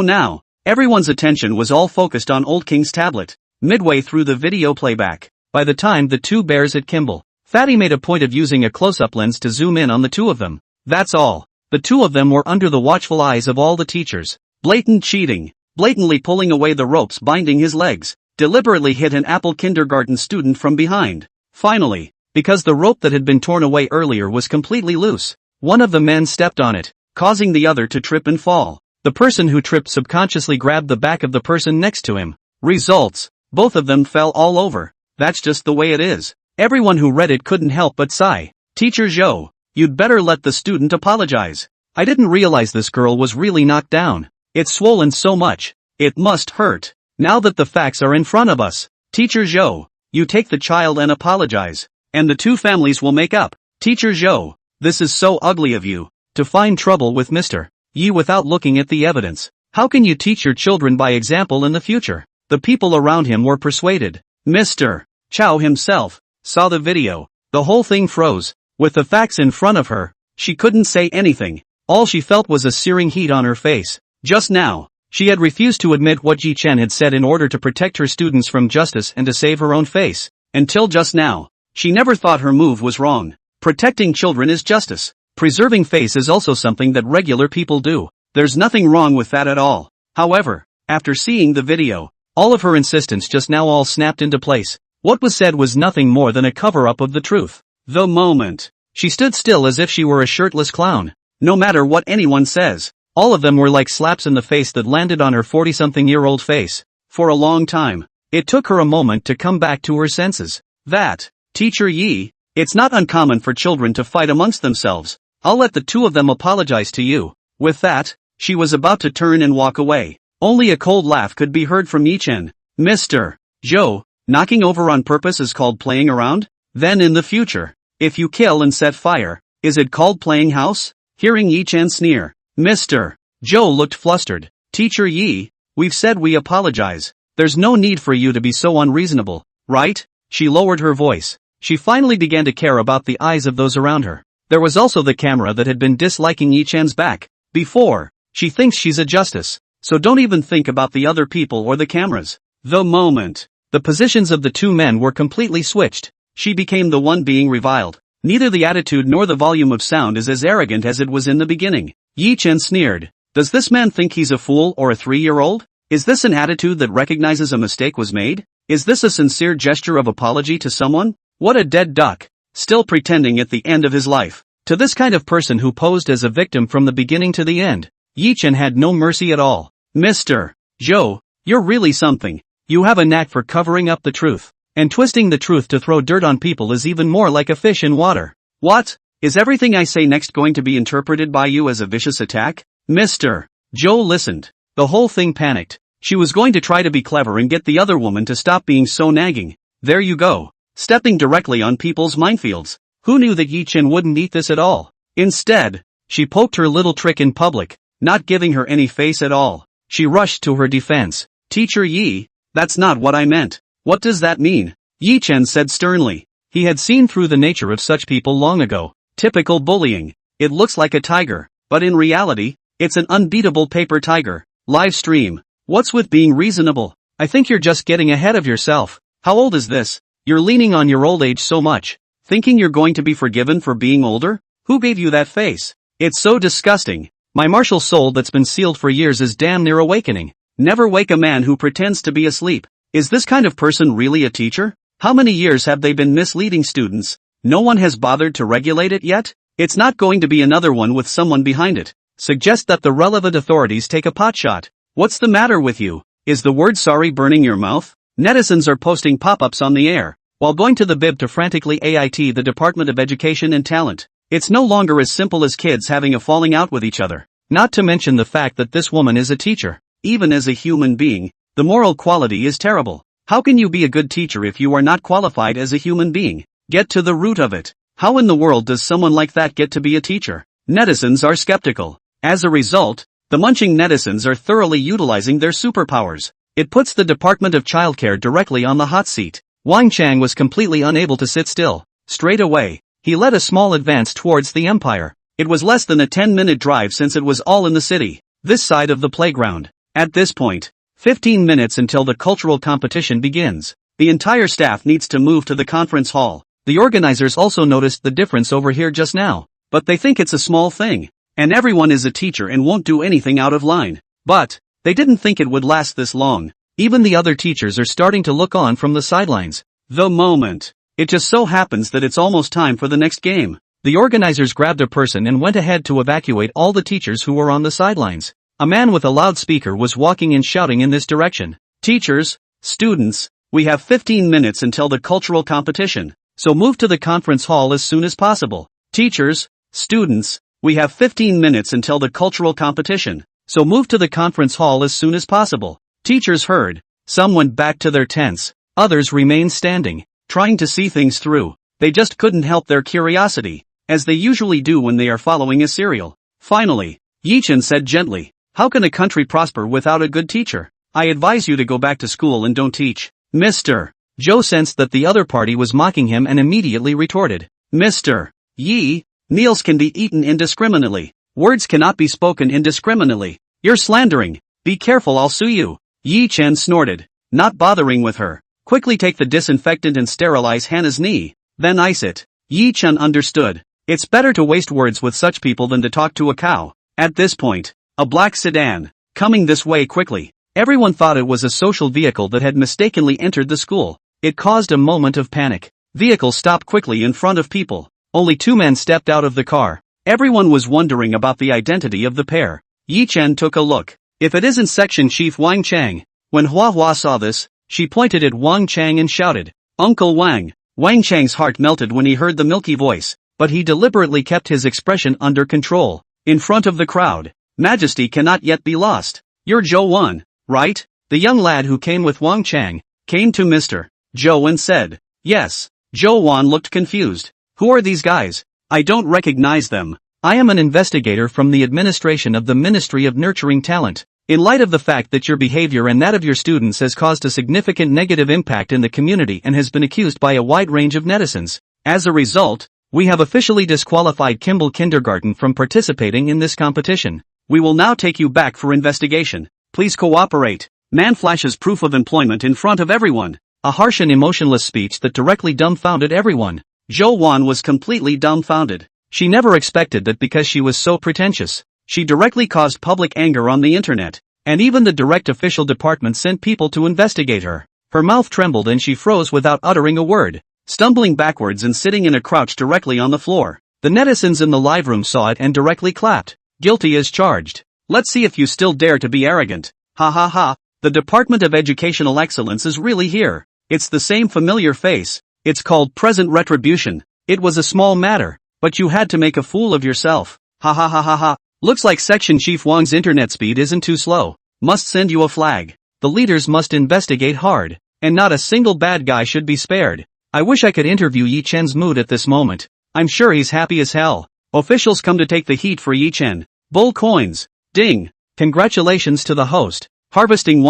now, everyone's attention was all focused on Old King's tablet. Midway through the video playback, by the time the two bears at Kimball, Fatty made a point of using a close-up lens to zoom in on the two of them. That's all. The two of them were under the watchful eyes of all the teachers. Blatant cheating. Blatantly pulling away the ropes binding his legs. Deliberately hit an Apple kindergarten student from behind. Finally, because the rope that had been torn away earlier was completely loose, one of the men stepped on it, causing the other to trip and fall. The person who tripped subconsciously grabbed the back of the person next to him. Results: both of them fell all over. That's just the way it is. Everyone who read it couldn't help but sigh. Teacher Zhou, you'd better let the student apologize. I didn't realize this girl was really knocked down. It's swollen so much. It must hurt. Now that the facts are in front of us, Teacher Zhou, you take the child and apologize, and the two families will make up. Teacher Zhou, this is so ugly of you, to find trouble with Mr. Yi without looking at the evidence. How can you teach your children by example in the future? The people around him were persuaded. Mr. Chow himself saw the video. The whole thing froze. With the facts in front of her, she couldn't say anything. All she felt was a searing heat on her face. Just now, she had refused to admit what Yi Chen had said in order to protect her students from justice and to save her own face. Until just now, she never thought her move was wrong. Protecting children is justice. Preserving face is also something that regular people do. There's nothing wrong with that at all. However, after seeing the video, all of her insistence just now all snapped into place. What was said was nothing more than a cover-up of the truth. The moment, she stood still as if she were a shirtless clown. No matter what anyone says, all of them were like slaps in the face that landed on her 40-something-year-old face. For a long time, it took her a moment to come back to her senses. That, Teacher Yi, it's not uncommon for children to fight amongst themselves. I'll let the two of them apologize to you. With that, she was about to turn and walk away. Only a cold laugh could be heard from Yi Chen. Mr. Zhou, knocking over on purpose is called playing around? Then in the future, if you kill and set fire, is it called playing house? Hearing Yi Chen sneer, Mr. Zhou looked flustered. Teacher Yi, we've said we apologize. There's no need for you to be so unreasonable, right? She lowered her voice. She finally began to care about the eyes of those around her. There was also the camera that had been disliking Yi Chen's back. Before, she thinks she's a justice, so don't even think about the other people or the cameras. The moment, the positions of the two men were completely switched, she became the one being reviled. Neither the attitude nor the volume of sound is as arrogant as it was in the beginning. Yi Chen sneered. Does this man think he's a fool or a 3-year-old? Is this an attitude that recognizes a mistake was made? Is this a sincere gesture of apology to someone? What a dead duck. Still pretending at the end of his life. To this kind of person who posed as a victim from the beginning to the end, Yi Chen had no mercy at all. Mr. Zhou, you're really something. You have a knack for covering up the truth. And twisting the truth to throw dirt on people is even more like a fish in water. What? Is everything I say next going to be interpreted by you as a vicious attack? Mr. Zhou listened. The whole thing panicked. She was going to try to be clever and get the other woman to stop being so nagging. There you go. Stepping directly on people's minefields. Who knew that Yi Chen wouldn't eat this at all? Instead, she poked her little trick in public, not giving her any face at all. She rushed to her defense. Teacher Yi, that's not what I meant. What does that mean? Yi Chen said sternly. He had seen through the nature of such people long ago. Typical bullying. it looks like a tiger, but in reality, it's an unbeatable paper tiger. Live stream. What's with being reasonable? I think you're just getting ahead of yourself. How old is this? You're leaning on your old age so much. Thinking you're going to be forgiven for being older? Who gave you that face? It's so disgusting. My martial soul that's been sealed for years is damn near awakening. Never wake a man who pretends to be asleep. Is this kind of person really a teacher? How many years have they been misleading students? No one has bothered to regulate it yet? It's not going to be another one with someone behind it. Suggest that the relevant authorities take a potshot. What's the matter with you? Is the word sorry burning your mouth? Netizens are posting pop-ups on the air, while going to the bib to frantically AIT the Department of Education and Talent. It's no longer as simple as kids having a falling out with each other. Not to mention the fact that this woman is a teacher. Even as a human being, the moral quality is terrible. How can you be a good teacher if you are not qualified as a human being? Get to the root of it. How in the world does someone like that get to be a teacher? Netizens are skeptical. As a result, the munching netizens are thoroughly utilizing their superpowers. It puts the Department of Childcare directly on the hot seat. Wang Chang was completely unable to sit still. Straight away, he led a small advance towards the empire. It was less than a 10-minute drive since it was all in the city, this side of the playground. At this point, 15 minutes until the cultural competition begins. The entire staff needs to move to the conference hall. The organizers also noticed the difference over here just now, but they think it's a small thing, and everyone is a teacher and won't do anything out of line. But they didn't think it would last this long. Even the other teachers are starting to look on from the sidelines. The moment. It just so happens that it's almost time for the next game. The organizers grabbed a person and went ahead to evacuate all the teachers who were on the sidelines. A man with a loudspeaker was walking and shouting in this direction. Teachers, students, we have 15 minutes until the cultural competition, so move to the conference hall as soon as possible. Teachers, students, we have 15 minutes until the cultural competition, so move to the conference hall as soon as possible. Teachers heard. Some went back to their tents, others remained standing, trying to see things through. They just couldn't help their curiosity, as they usually do when they are following a serial. Finally, Yichen said gently, "How can a country prosper without a good teacher? I advise you to go back to school and don't teach." Mr. Zhou sensed that the other party was mocking him and immediately retorted, "Mr. Yi, meals can be eaten indiscriminately. Words cannot be spoken indiscriminately. You're slandering. Be careful, I'll sue you." Yi Chen snorted, not bothering with her. "Quickly take the disinfectant and sterilize Hannah's knee, then ice it." Yi Chen understood. It's better to waste words with such people than to talk to a cow. At this point, a black sedan, coming this way quickly. Everyone thought it was a social vehicle that had mistakenly entered the school. It caused a moment of panic. Vehicle stopped quickly in front of people. Only two men stepped out of the car. Everyone was wondering about the identity of the pair. Yi Chen took a look. If it isn't Section Chief Wang Chang. When Hua Hua saw this, she pointed at Wang Chang and shouted, "Uncle Wang." Wang Chang's heart melted when he heard the milky voice, but he deliberately kept his expression under control. In front of the crowd, majesty cannot yet be lost. "You're Zhou Wan, right?" The young lad who came with Wang Chang came to Mr. Zhou and said, "Yes." Zhou Wan looked confused. "Who are these guys? I don't recognize them." "I am an investigator from the administration of the Ministry of Nurturing Talent. In light of the fact that your behavior and that of your students has caused a significant negative impact in the community and has been accused by a wide range of netizens. As a result, we have officially disqualified Kimball Kindergarten from participating in this competition. We will now take you back for investigation. Please cooperate." Man flashes proof of employment in front of everyone. A harsh and emotionless speech that directly dumbfounded everyone. Zhou Wan was completely dumbfounded. She never expected that because she was so pretentious, she directly caused public anger on the internet, and even the direct official department sent people to investigate her. Her mouth trembled and she froze without uttering a word, stumbling backwards and sitting in a crouch directly on the floor. The netizens in the live room saw it and directly clapped. "Guilty as charged. Let's see if you still dare to be arrogant. Ha ha ha, the Department of Educational Excellence is really here. It's the same familiar face. It's called present retribution. It was a small matter, but you had to make a fool of yourself. Ha ha ha ha ha. Looks like Section Chief Wang's internet speed isn't too slow. Must send you a flag. The leaders must investigate hard, and not a single bad guy should be spared." I wish I could interview Yi Chen's mood at this moment. I'm sure he's happy as hell. Officials come to take the heat for Yi Chen. Bull coins. Ding. Congratulations to the host, harvesting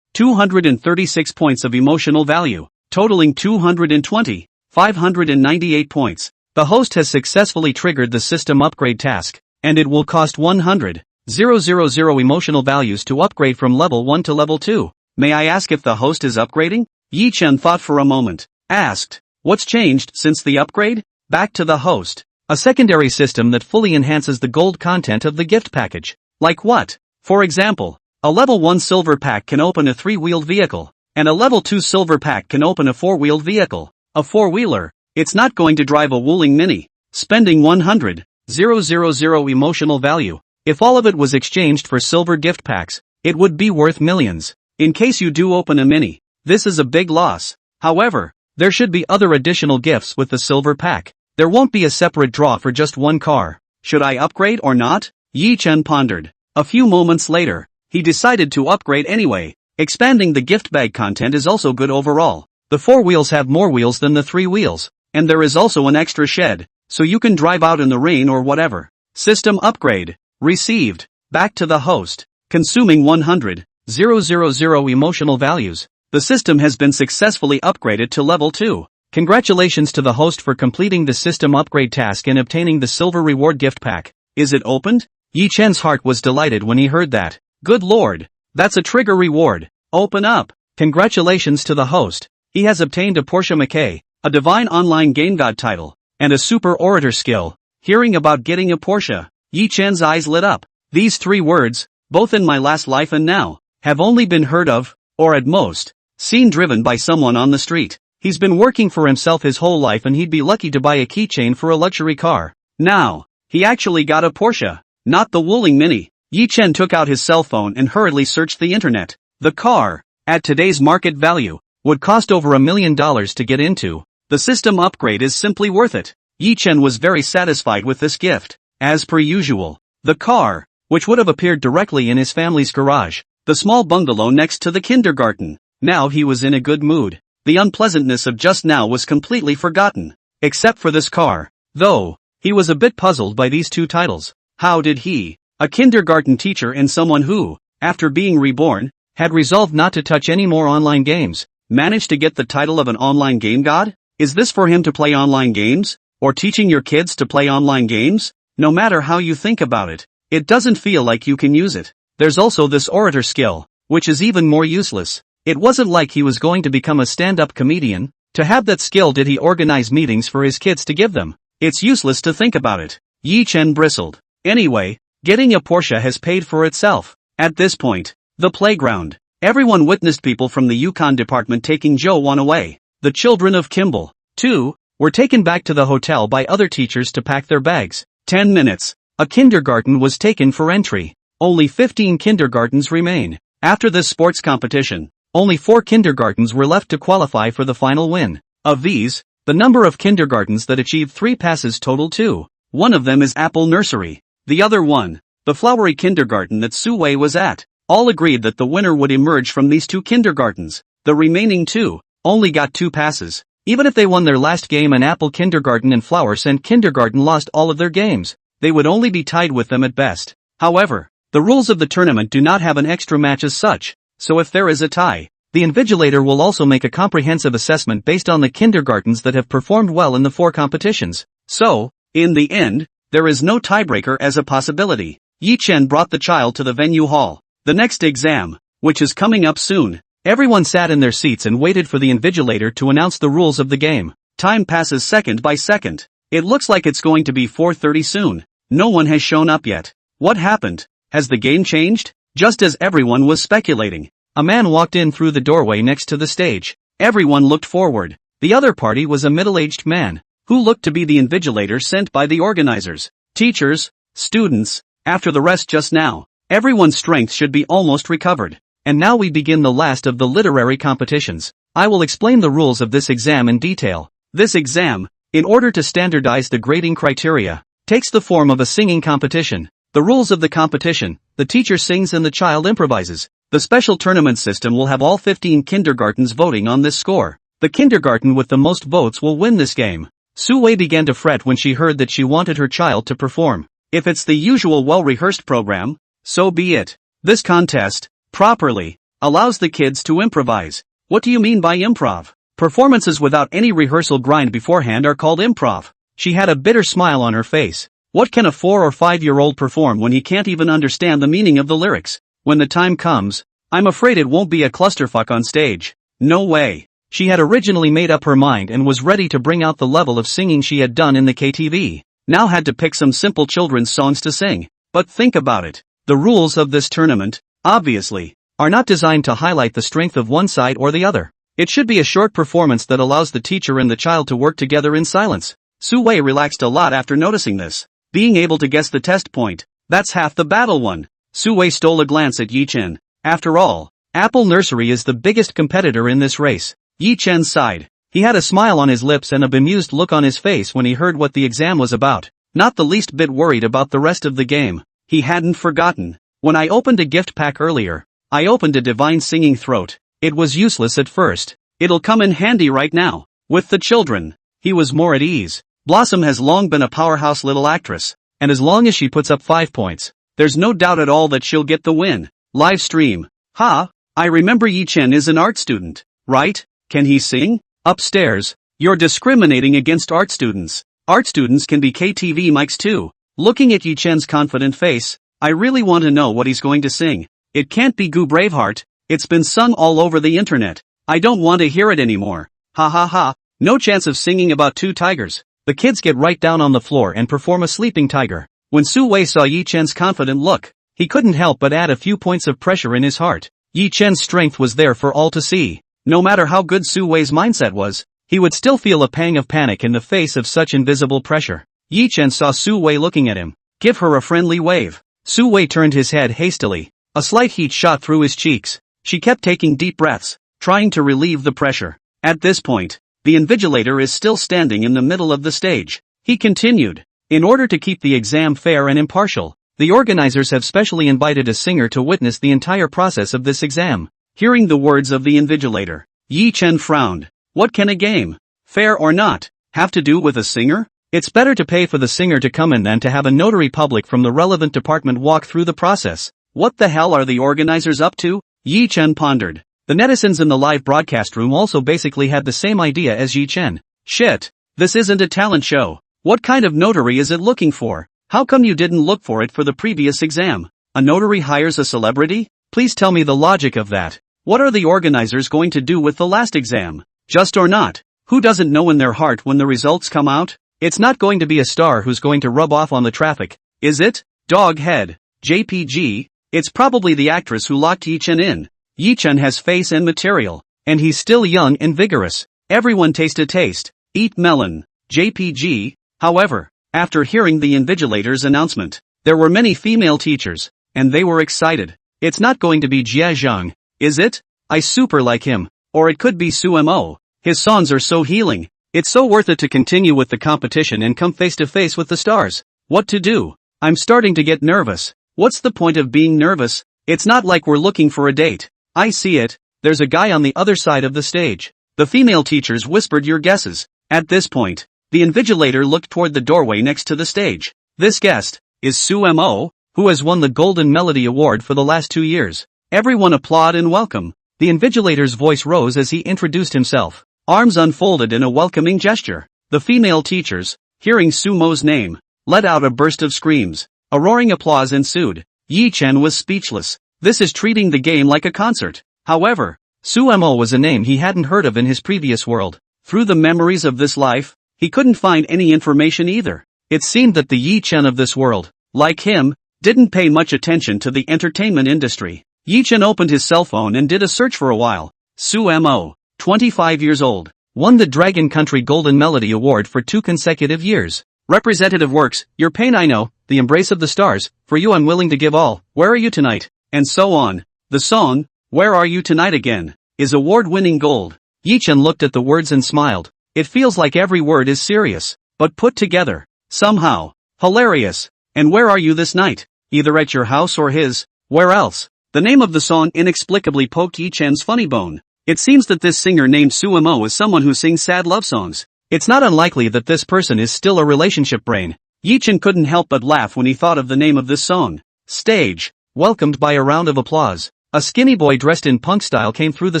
236 points of emotional value, totaling 598 points. The host has successfully triggered the system upgrade task, and it will cost 100,000 emotional values to upgrade from level 1 to level 2. May I ask if the host is upgrading? Yi Chen thought for a moment, asked, what's changed since the upgrade? Back to the host. A secondary system that fully enhances the gold content of the gift package. Like what? For example, a level 1 silver pack can open a 3-wheeled vehicle, and a level 2 silver pack can open a 4-wheeled vehicle. A 4-wheeler. It's not going to drive a Wuling Mini. Spending 100,000 emotional value. If all of it was exchanged for silver gift packs, it would be worth millions. In case you do open a Mini, this is a big loss. However, there should be other additional gifts with the silver pack. There won't be a separate draw for just one car. Should I upgrade or not? Yi Chen pondered. A few moments later, he decided to upgrade anyway. Expanding the gift bag content is also good overall. The 4 wheels have more wheels than the 3 wheels, and there is also an extra shed, so you can drive out in the rain or whatever. System upgrade. Received. Back to the host. Consuming 100,000 emotional values. The system has been successfully upgraded to level 2. Congratulations to the host for completing the system upgrade task and obtaining the silver reward gift pack. Is it opened? Yi Chen's heart was delighted when he heard that. Good lord. That's a trigger reward. Open up. Congratulations to the host. He has obtained a Porsche Mackay, a divine online game god title, and a super orator skill. Hearing about getting a Porsche, Yi Chen's eyes lit up. These 3 words, both in my last life and now, have only been heard of, or at most, seen driven by someone on the street. He's been working for himself his whole life and he'd be lucky to buy a keychain for a luxury car. Now, he actually got a Porsche, not the Wuling Mini. Yi Chen took out his cell phone and hurriedly searched the internet. The car, at today's market value, would cost over $1 million to get into. The system upgrade is simply worth it. Yi Chen was very satisfied with this gift. As per usual, the car, which would have appeared directly in his family's garage, the small bungalow next to the kindergarten. Now he was in a good mood. The unpleasantness of just now was completely forgotten. Except for this car. Though, he was a bit puzzled by these 2 titles. How did he, a kindergarten teacher and someone who, after being reborn, had resolved not to touch any more online games, manage to get the title of an online game god? Is this for him to play online games? Or teaching your kids to play online games? No matter how you think about it, it doesn't feel like you can use it. There's also this orator skill, which is even more useless. It wasn't like he was going to become a stand-up comedian. To have that skill, did he organize meetings for his kids to give them? It's useless to think about it. Yi Chen bristled. Anyway, getting a Porsche has paid for itself. At this point, the playground. Everyone witnessed people from the Yukon department taking Jo-1 away. The children of Kimball, too, were taken back to the hotel by other teachers to pack their bags. 10 minutes. A kindergarten was taken for entry. Only 15 kindergartens remain. After this sports competition, only 4 kindergartens were left to qualify for the final win. Of these, the number of kindergartens that achieved 3 passes total 2. One of them is Apple Nursery. The other one, the flowery kindergarten that Su-wei was at. All agreed that the winner would emerge from these 2 kindergartens. The remaining 2 only got 2 passes. Even if they won their last game and Apple Kindergarten and Flower Scent Kindergarten lost all of their games, they would only be tied with them at best. However, the rules of the tournament do not have an extra match as such, so if there is a tie, the invigilator will also make a comprehensive assessment based on the kindergartens that have performed well in the 4 competitions. So, in the end, there is no tiebreaker as a possibility. Yi Chen brought the child to the venue hall. The next exam, which is coming up soon. Everyone sat in their seats and waited for the invigilator to announce the rules of the game. Time passes second by second. It looks like it's going to be 4:30 soon. No one has shown up yet. What happened? Has the game changed? Just as everyone was speculating, a man walked in through the doorway next to the stage. Everyone looked forward. The other party was a middle-aged man, who looked to be the invigilator sent by the organizers. Teachers, students, after the rest just now, everyone's strength should be almost recovered. And now we begin the last of the literary competitions. I will explain the rules of this exam in detail. This exam, in order to standardize the grading criteria, takes the form of a singing competition. The rules of the competition: the teacher sings and the child improvises. The special tournament system will have all 15 kindergartens voting on this score. The kindergarten with the most votes will win this game. Su-wei began to fret when she heard that she wanted her child to perform. If it's the usual well-rehearsed program, so be it. This contest, properly, allows the kids to improvise. What do you mean by improv? Performances without any rehearsal grind beforehand are called improv. She had a bitter smile on her face. What can a 4 or 5-year-old perform when he can't even understand the meaning of the lyrics? When the time comes, I'm afraid it won't be a clusterfuck on stage. No way. She had originally made up her mind and was ready to bring out the level of singing she had done in the KTV. Now had to pick some simple children's songs to sing. But think about it. The rules of this tournament, obviously, are not designed to highlight the strength of one side or the other. It should be a short performance that allows the teacher and the child to work together in silence. Su-wei relaxed a lot after noticing this. Being able to guess the test point, that's half the battle won. Su-wei stole a glance at Yi-chen. After all, Apple Nursery is the biggest competitor in this race. Yi-chen sighed. He had a smile on his lips and a bemused look on his face when he heard what the exam was about. Not the least bit worried about the rest of the game. He hadn't forgotten. When I opened a gift pack earlier, I opened a divine singing throat. It was useless at first. It'll come in handy right now. With the children, he was more at ease. Blossom has long been a powerhouse little actress, and as long as she puts up 5 points, there's no doubt at all that she'll get the win. Live stream. Ha! I remember Yi-chen is an art student, right? Can he sing? Upstairs, you're discriminating against art students. Art students can be KTV mics too. Looking at Yi-chen's confident face, I really want to know what he's going to sing. It can't be Goo Braveheart. It's been sung all over the internet. I don't want to hear it anymore. Ha ha ha. No chance of singing about 2 tigers. The kids get right down on the floor and perform a sleeping tiger. When Su-wei saw Yi-chen's confident look, he couldn't help but add a few points of pressure in his heart. Yi-chen's strength was there for all to see. No matter how good Su-wei's mindset was, he would still feel a pang of panic in the face of such invisible pressure. Yi-chen saw Su-wei looking at him. Give her a friendly wave. Su-wei turned his head hastily. A slight heat shot through his cheeks. She kept taking deep breaths, trying to relieve the pressure. At this point, the invigilator is still standing in the middle of the stage. He continued. In order to keep the exam fair and impartial, the organizers have specially invited a singer to witness the entire process of this exam. Hearing the words of the invigilator, Yi-chen frowned. What can a game, fair or not, have to do with a singer? It's better to pay for the singer to come in than to have a notary public from the relevant department walk through the process. What the hell are the organizers up to? Yi-chen pondered. The netizens in the live broadcast room also basically had the same idea as Yi-chen. Shit, this isn't a talent show. What kind of notary is it looking for? How come you didn't look for it for the previous exam? A notary hires a celebrity? Please tell me the logic of that. What are the organizers going to do with the last exam? Just or not? Who doesn't know in their heart when the results come out? It's not going to be a star who's going to rub off on the traffic, is it? Dog head. JPG, it's probably the actress who locked Yi-chen in. Yi-chen has face and material, and he's still young and vigorous. Everyone taste a taste. Eat melon. JPG, however, after hearing the invigilator's announcement, there were many female teachers, and they were excited. It's not going to be Jia Zhang, is it? I super like him. Or it could be Su-mo. His songs are so healing. It's so worth it to continue with the competition and come face to face with the stars. What to do? I'm starting to get nervous. What's the point of being nervous? It's not like we're looking for a date. I see it. There's a guy on the other side of the stage. The female teachers whispered your guesses. At this point, the invigilator looked toward the doorway next to the stage. This guest is Su-mo, who has won the Golden Melody Award for the last 2 years. Everyone applaud and welcome. The invigilator's voice rose as he introduced himself. Arms unfolded in a welcoming gesture. The female teachers, hearing Su-mo's name, let out a burst of screams. A roaring applause ensued. Yi-chen was speechless. This is treating the game like a concert. However, Su-mo was a name he hadn't heard of in his previous world. Through the memories of this life, he couldn't find any information either. It seemed that the Yi-chen of this world, like him, didn't pay much attention to the entertainment industry. Yi-chen opened his cell phone and did a search for a while. Su-mo, 25 years old, won the Dragon Country Golden Melody Award for 2 consecutive years. Representative works, Your Pain I Know, The Embrace of the Stars, For You I'm Willing to Give All, Where Are You Tonight? And so on. The song, Where Are You Tonight Again, is award-winning gold. Yi-chen looked at the words and smiled. It feels like every word is serious, but put together, somehow, hilarious. And where are you this night? Either at your house or his, where else? The name of the song inexplicably poked Yi-chen's funny bone. It seems that this singer named Su-mo is someone who sings sad love songs. It's not unlikely that this person is still a relationship brain. Yi-chen couldn't help but laugh when he thought of the name of this song. Stage, welcomed by a round of applause. A skinny boy dressed in punk style came through the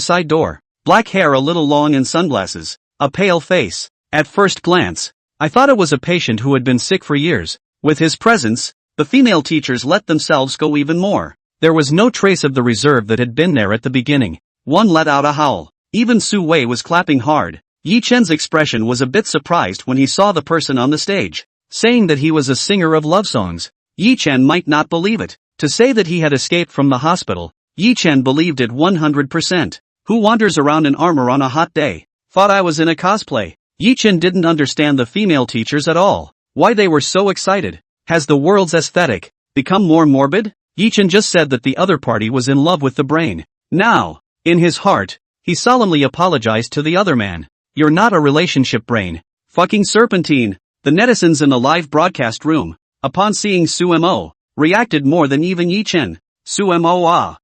side door. Black hair a little long and sunglasses. A pale face. At first glance, I thought it was a patient who had been sick for years. With his presence, the female teachers let themselves go even more. There was no trace of the reserve that had been there at the beginning. One let out a howl. Even Su Wei was clapping hard. Yi Chen's expression was a bit surprised when he saw the person on the stage, saying that he was a singer of love songs. Yi Chen might not believe it. To say that he had escaped from the hospital, Yi Chen believed it 100%. Who wanders around in armor on a hot day? Thought I was in a cosplay. Yi Chen didn't understand the female teachers at all. Why they were so excited. Has the world's aesthetic become more morbid? Yi Chen just said that the other party was in love with the brain. Now, in his heart, he solemnly apologized to the other man. You're not a relationship brain. Fucking serpentine. The netizens in the live broadcast room, upon seeing Sumo, reacted more than even Yi Chen. Sumo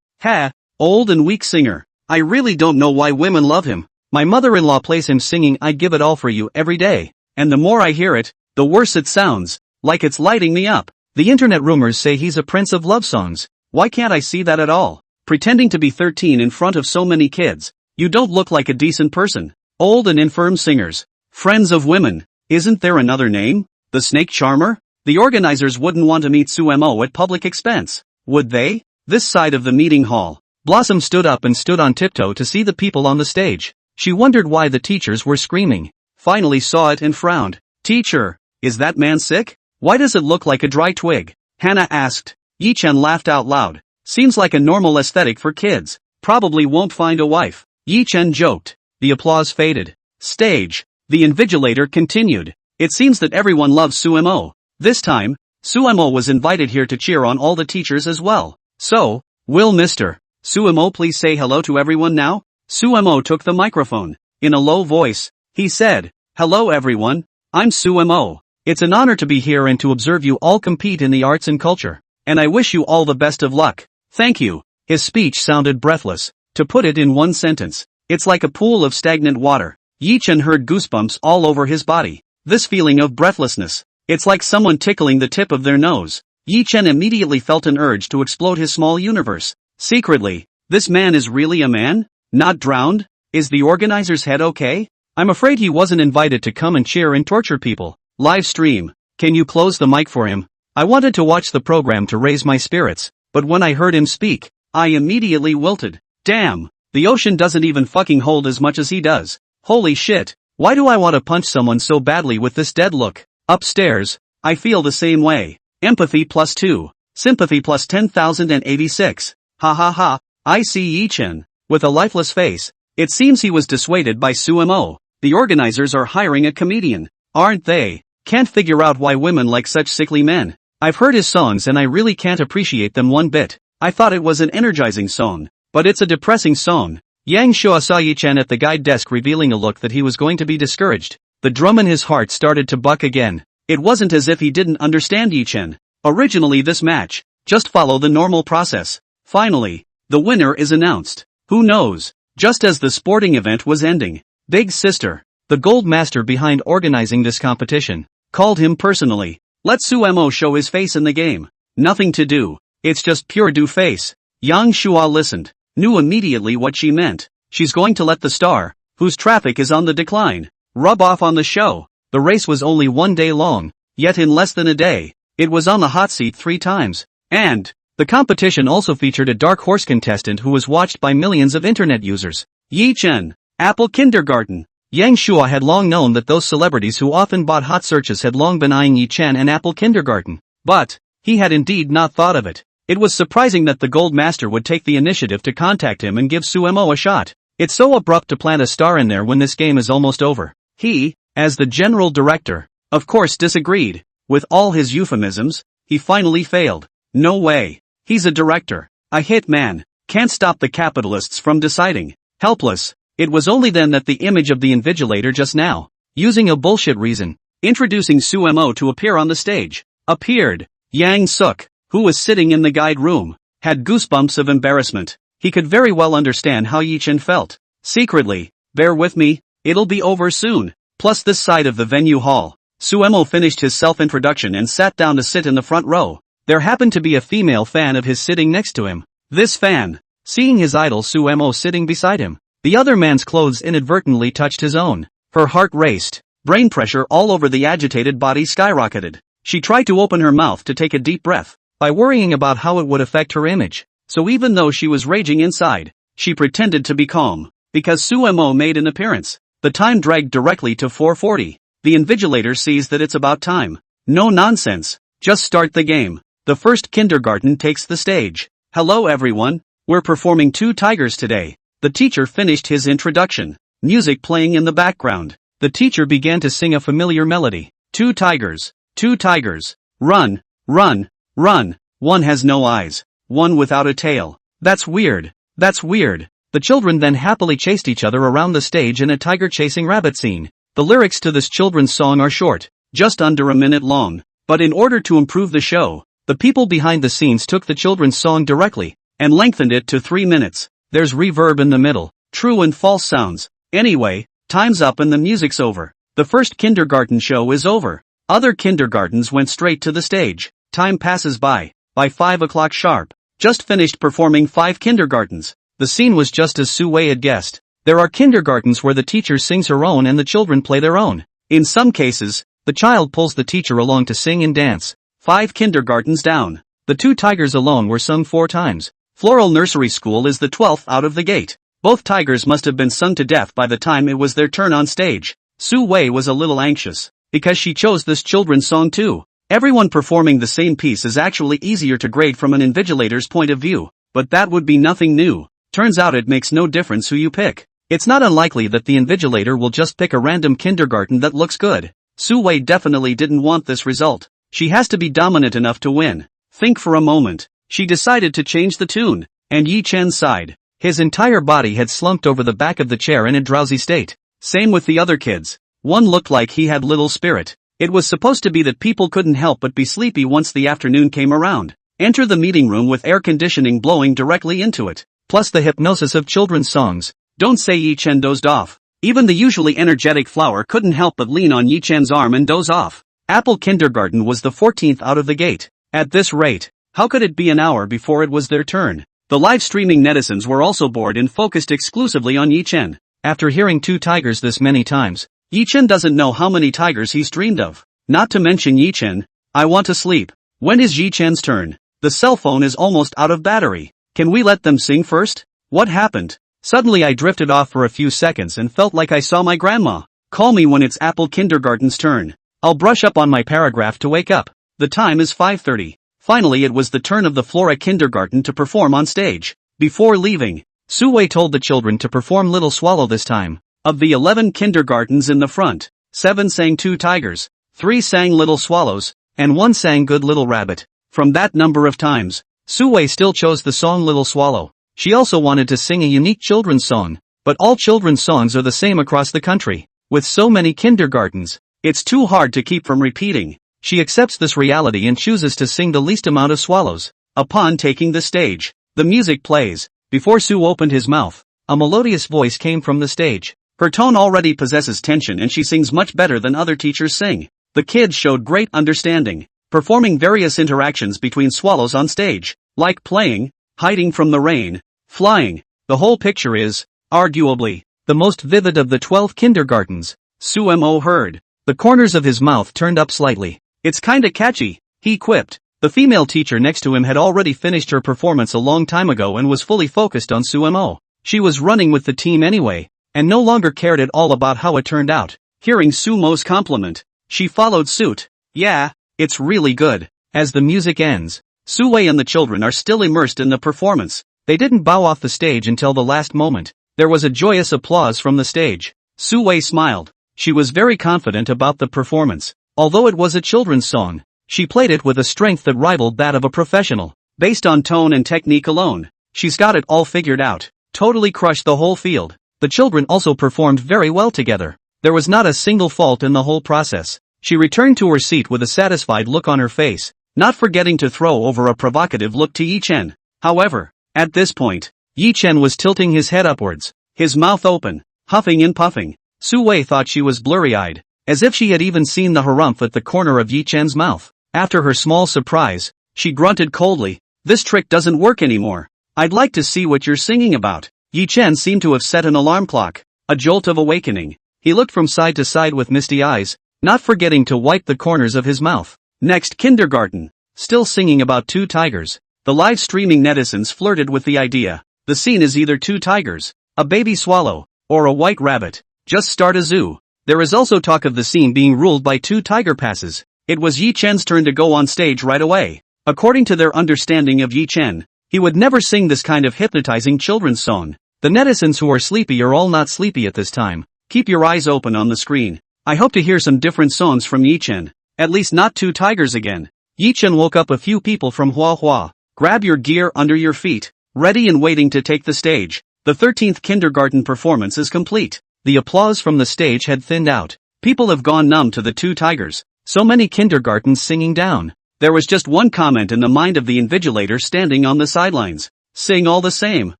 old and weak singer. I really don't know why women love him. My mother-in-law plays him singing "I'd Give It All For You" every day, and the more I hear it, the worse it sounds, like it's lighting me up. The internet rumors say he's a prince of love songs. Why can't I see that at all? Pretending to be 13 in front of so many kids. You don't look like a decent person. Old and infirm singers. Friends of women. Isn't there another name? The snake charmer? The organizers wouldn't want to meet Sumo at public expense, would they? This side of the meeting hall. Blossom stood up and stood on tiptoe to see the people on the stage. She wondered why the teachers were screaming. Finally saw it and frowned. Teacher, is that man sick? Why does it look like a dry twig? Hannah asked. Yi Chen laughed out loud. Seems like a normal aesthetic for kids. Probably won't find a wife. Yi Chen joked. The applause faded. Stage. The invigilator continued. It seems that everyone loves Sumo. This time, Sumo was invited here to cheer on all the teachers as well. So, will Mr. Sumo please say hello to everyone now? Sumo took the microphone. In a low voice, he said, "Hello everyone, I'm Sumo. It's an honor to be here and to observe you all compete in the arts and culture. And I wish you all the best of luck. Thank you." His speech sounded breathless. To put it in one sentence, it's like a pool of stagnant water. Yi Chen heard goosebumps all over his body. This feeling of breathlessness, it's like someone tickling the tip of their nose. Yi Chen immediately felt an urge to explode his small universe. Secretly, this man is really a man? Not drowned? Is the organizer's head okay? I'm afraid he wasn't invited to come and cheer and torture people. Live stream. Can you close the mic for him? I wanted to watch the program to raise my spirits, but when I heard him speak, I immediately wilted. Damn, the ocean doesn't even fucking hold as much as he does. Holy shit, why do I want to punch someone so badly with this dead look? Upstairs, I feel the same way. Empathy +2. Sympathy +10,086. Ha ha ha, I see Yi Chen. With a lifeless face, it seems he was dissuaded by Sumo. The organizers are hiring a comedian, aren't they? Can't figure out why women like such sickly men. I've heard his songs and I really can't appreciate them one bit. I thought it was an energizing song, but it's a depressing song. Yang Shua saw Yi Chen at the guide desk revealing a look that he was going to be discouraged. The drum in his heart started to buck again. It wasn't as if he didn't understand Yi Chen. Originally this match, just follow the normal process. Finally, the winner is announced. Who knows? Just as the sporting event was ending, Big Sister, the gold master behind organizing this competition, called him personally. Let Sumo show his face in the game. Nothing to do. It's just pure do face. Yang Shua listened, knew immediately what she meant. She's going to let the star, whose traffic is on the decline, rub off on the show. The race was only 1 day long, yet in less than a day, it was on the hot seat 3 times. And the competition also featured a dark horse contestant who was watched by millions of internet users. Yi Chen, Apple Kindergarten. Yang Shua had long known that those celebrities who often bought hot searches had long been eyeing Yi Chen and Apple Kindergarten. But he had indeed not thought of it. It was surprising that the Gold Master would take the initiative to contact him and give Sumo a shot. It's so abrupt to plant a star in there when this game is almost over. He, as the general director, of course disagreed. With all his euphemisms, he finally failed. No way. He's a director. A hit man. Can't stop the capitalists from deciding. Helpless. It was only then that the image of the invigilator just now, using a bullshit reason, introducing Sumo to appear on the stage, appeared. Yang Suk, who was sitting in the guide room, had goosebumps of embarrassment. He could very well understand how Yi Chen felt. Secretly, bear with me, it'll be over soon. Plus this side of the venue hall, Sumo finished his self-introduction and sat down to sit in the front row. There happened to be a female fan of his sitting next to him. This fan, seeing his idol Sumo sitting beside him, the other man's clothes inadvertently touched his own. Her heart raced. Brain pressure all over the agitated body skyrocketed. She tried to open her mouth to take a deep breath, by worrying about how it would affect her image. So even though she was raging inside, she pretended to be calm, because Sumo made an appearance. The time dragged directly to 4:40. The invigilator sees that it's about time. No nonsense. Just start the game. The first kindergarten takes the stage. Hello everyone. We're performing Two Tigers today. The teacher finished his introduction. Music playing in the background. The teacher began to sing a familiar melody. Two tigers. Two tigers. Run, run, run. One has no eyes. One without a tail. That's weird. That's weird. The children then happily chased each other around the stage in a tiger chasing rabbit scene. The lyrics to this children's song are short, just under a minute long. But in order to improve the show, the people behind the scenes took the children's song directly and lengthened it to 3 minutes. There's reverb in the middle, true and false sounds. Anyway, time's up and the music's over. The first kindergarten show is over. Other kindergartens went straight to the stage. Time passes by. By 5 o'clock sharp, just finished performing 5 kindergartens. The scene was just as Sue had guessed. There are kindergartens where the teacher sings her own and the children play their own. In some cases, the child pulls the teacher along to sing and dance. 5 kindergartens down. The Two Tigers alone were sung 4 times. Floral Nursery School is the 12th out of the gate. Both tigers must have been sung to death by the time it was their turn on stage. Sue was a little anxious, because she chose this children's song too. Everyone performing the same piece is actually easier to grade from an invigilator's point of view, but that would be nothing new. Turns out it makes no difference who you pick. It's not unlikely that the invigilator will just pick a random kindergarten that looks good. Sue definitely didn't want this result. She has to be dominant enough to win. Think for a moment. She decided to change the tune, and Yi Chen sighed. His entire body had slumped over the back of the chair in a drowsy state. Same with the other kids. One looked like he had little spirit. It was supposed to be that people couldn't help but be sleepy once the afternoon came around. Enter the meeting room with air conditioning blowing directly into it, plus the hypnosis of children's songs. Don't say Yi Chen dozed off. Even the usually energetic Flower couldn't help but lean on Yi Chen's arm and doze off. Apple Kindergarten was the 14th out of the gate. At this rate, how could it be an hour before it was their turn? The live streaming netizens were also bored and focused exclusively on Yi Chen. After hearing Two Tigers this many times, Yi Chen doesn't know how many tigers he's dreamed of. Not to mention Yi Chen. I want to sleep. When is Yi Chen's turn? The cell phone is almost out of battery. Can we let them sing first? What happened? Suddenly I drifted off for a few seconds and felt like I saw my grandma. Call me when it's Apple Kindergarten's turn. I'll brush up on my paragraph to wake up. The time is 5:30. Finally it was the turn of the Flora Kindergarten to perform on stage. Before leaving, Sue told the children to perform Little Swallow this time. Of the 11 kindergartens in the front, 7 sang Two Tigers, 3 sang Little Swallows, and 1 sang Good Little Rabbit. From that number of times, Sue still chose the song Little Swallow. She also wanted to sing a unique children's song, but all children's songs are the same across the country. With so many kindergartens, it's too hard to keep from repeating. She accepts this reality and chooses to sing the least amount of swallows. Upon taking the stage, the music plays. Before Sue opened his mouth, a melodious voice came from the stage. Her tone already possesses tension and she sings much better than other teachers sing. The kids showed great understanding, performing various interactions between swallows on stage, like playing, hiding from the rain, flying. The whole picture is, arguably, the most vivid of the 12 kindergartens. Sumo heard. The corners of his mouth turned up slightly. It's kinda catchy, he quipped. The female teacher next to him had already finished her performance a long time ago and was fully focused on Sumo. She was running with the team anyway, and no longer cared at all about how it turned out. Hearing Sumo's compliment, she followed suit. Yeah, it's really good. As the music ends, Sue and the children are still immersed in the performance. They didn't bow off the stage until the last moment. There was a joyous applause from the stage. Sue smiled. She was very confident about the performance. Although it was a children's song, she played it with a strength that rivaled that of a professional. Based on tone and technique alone, she's got it all figured out. Totally crushed the whole field. The children also performed very well together. There was not a single fault in the whole process. She returned to her seat with a satisfied look on her face, not forgetting to throw over a provocative look to Yi Chen. However, at this point, Yi Chen was tilting his head upwards, his mouth open, huffing and puffing. Sue thought she was blurry-eyed, as if she had even seen the harumph at the corner of Yi Chen's mouth. After her small surprise, she grunted coldly, "This trick doesn't work anymore. I'd like to see what you're singing about." Yi Chen seemed to have set an alarm clock, a jolt of awakening. He looked from side to side with misty eyes, not forgetting to wipe the corners of his mouth. Next, kindergarten. Still singing about two tigers. The live streaming netizens flirted with the idea. The scene is either two tigers, a baby swallow, or a white rabbit. Just start a zoo. There is also talk of the scene being ruled by two tiger passes. It was Yi Chen's turn to go on stage right away. According to their understanding of Yi Chen, he would never sing this kind of hypnotizing children's song. The netizens who are sleepy are all not sleepy at this time. Keep your eyes open on the screen. I hope to hear some different songs from Yi Chen. At least not two tigers again. Yi Chen woke up a few people from Hua Hua. Grab your gear under your feet. Ready and waiting to take the stage. The 13th kindergarten performance is complete. The applause from the stage had thinned out. People have gone numb to the two tigers. So many kindergartens singing down. There was just one comment in the mind of the invigilator standing on the sidelines. Sing all the same.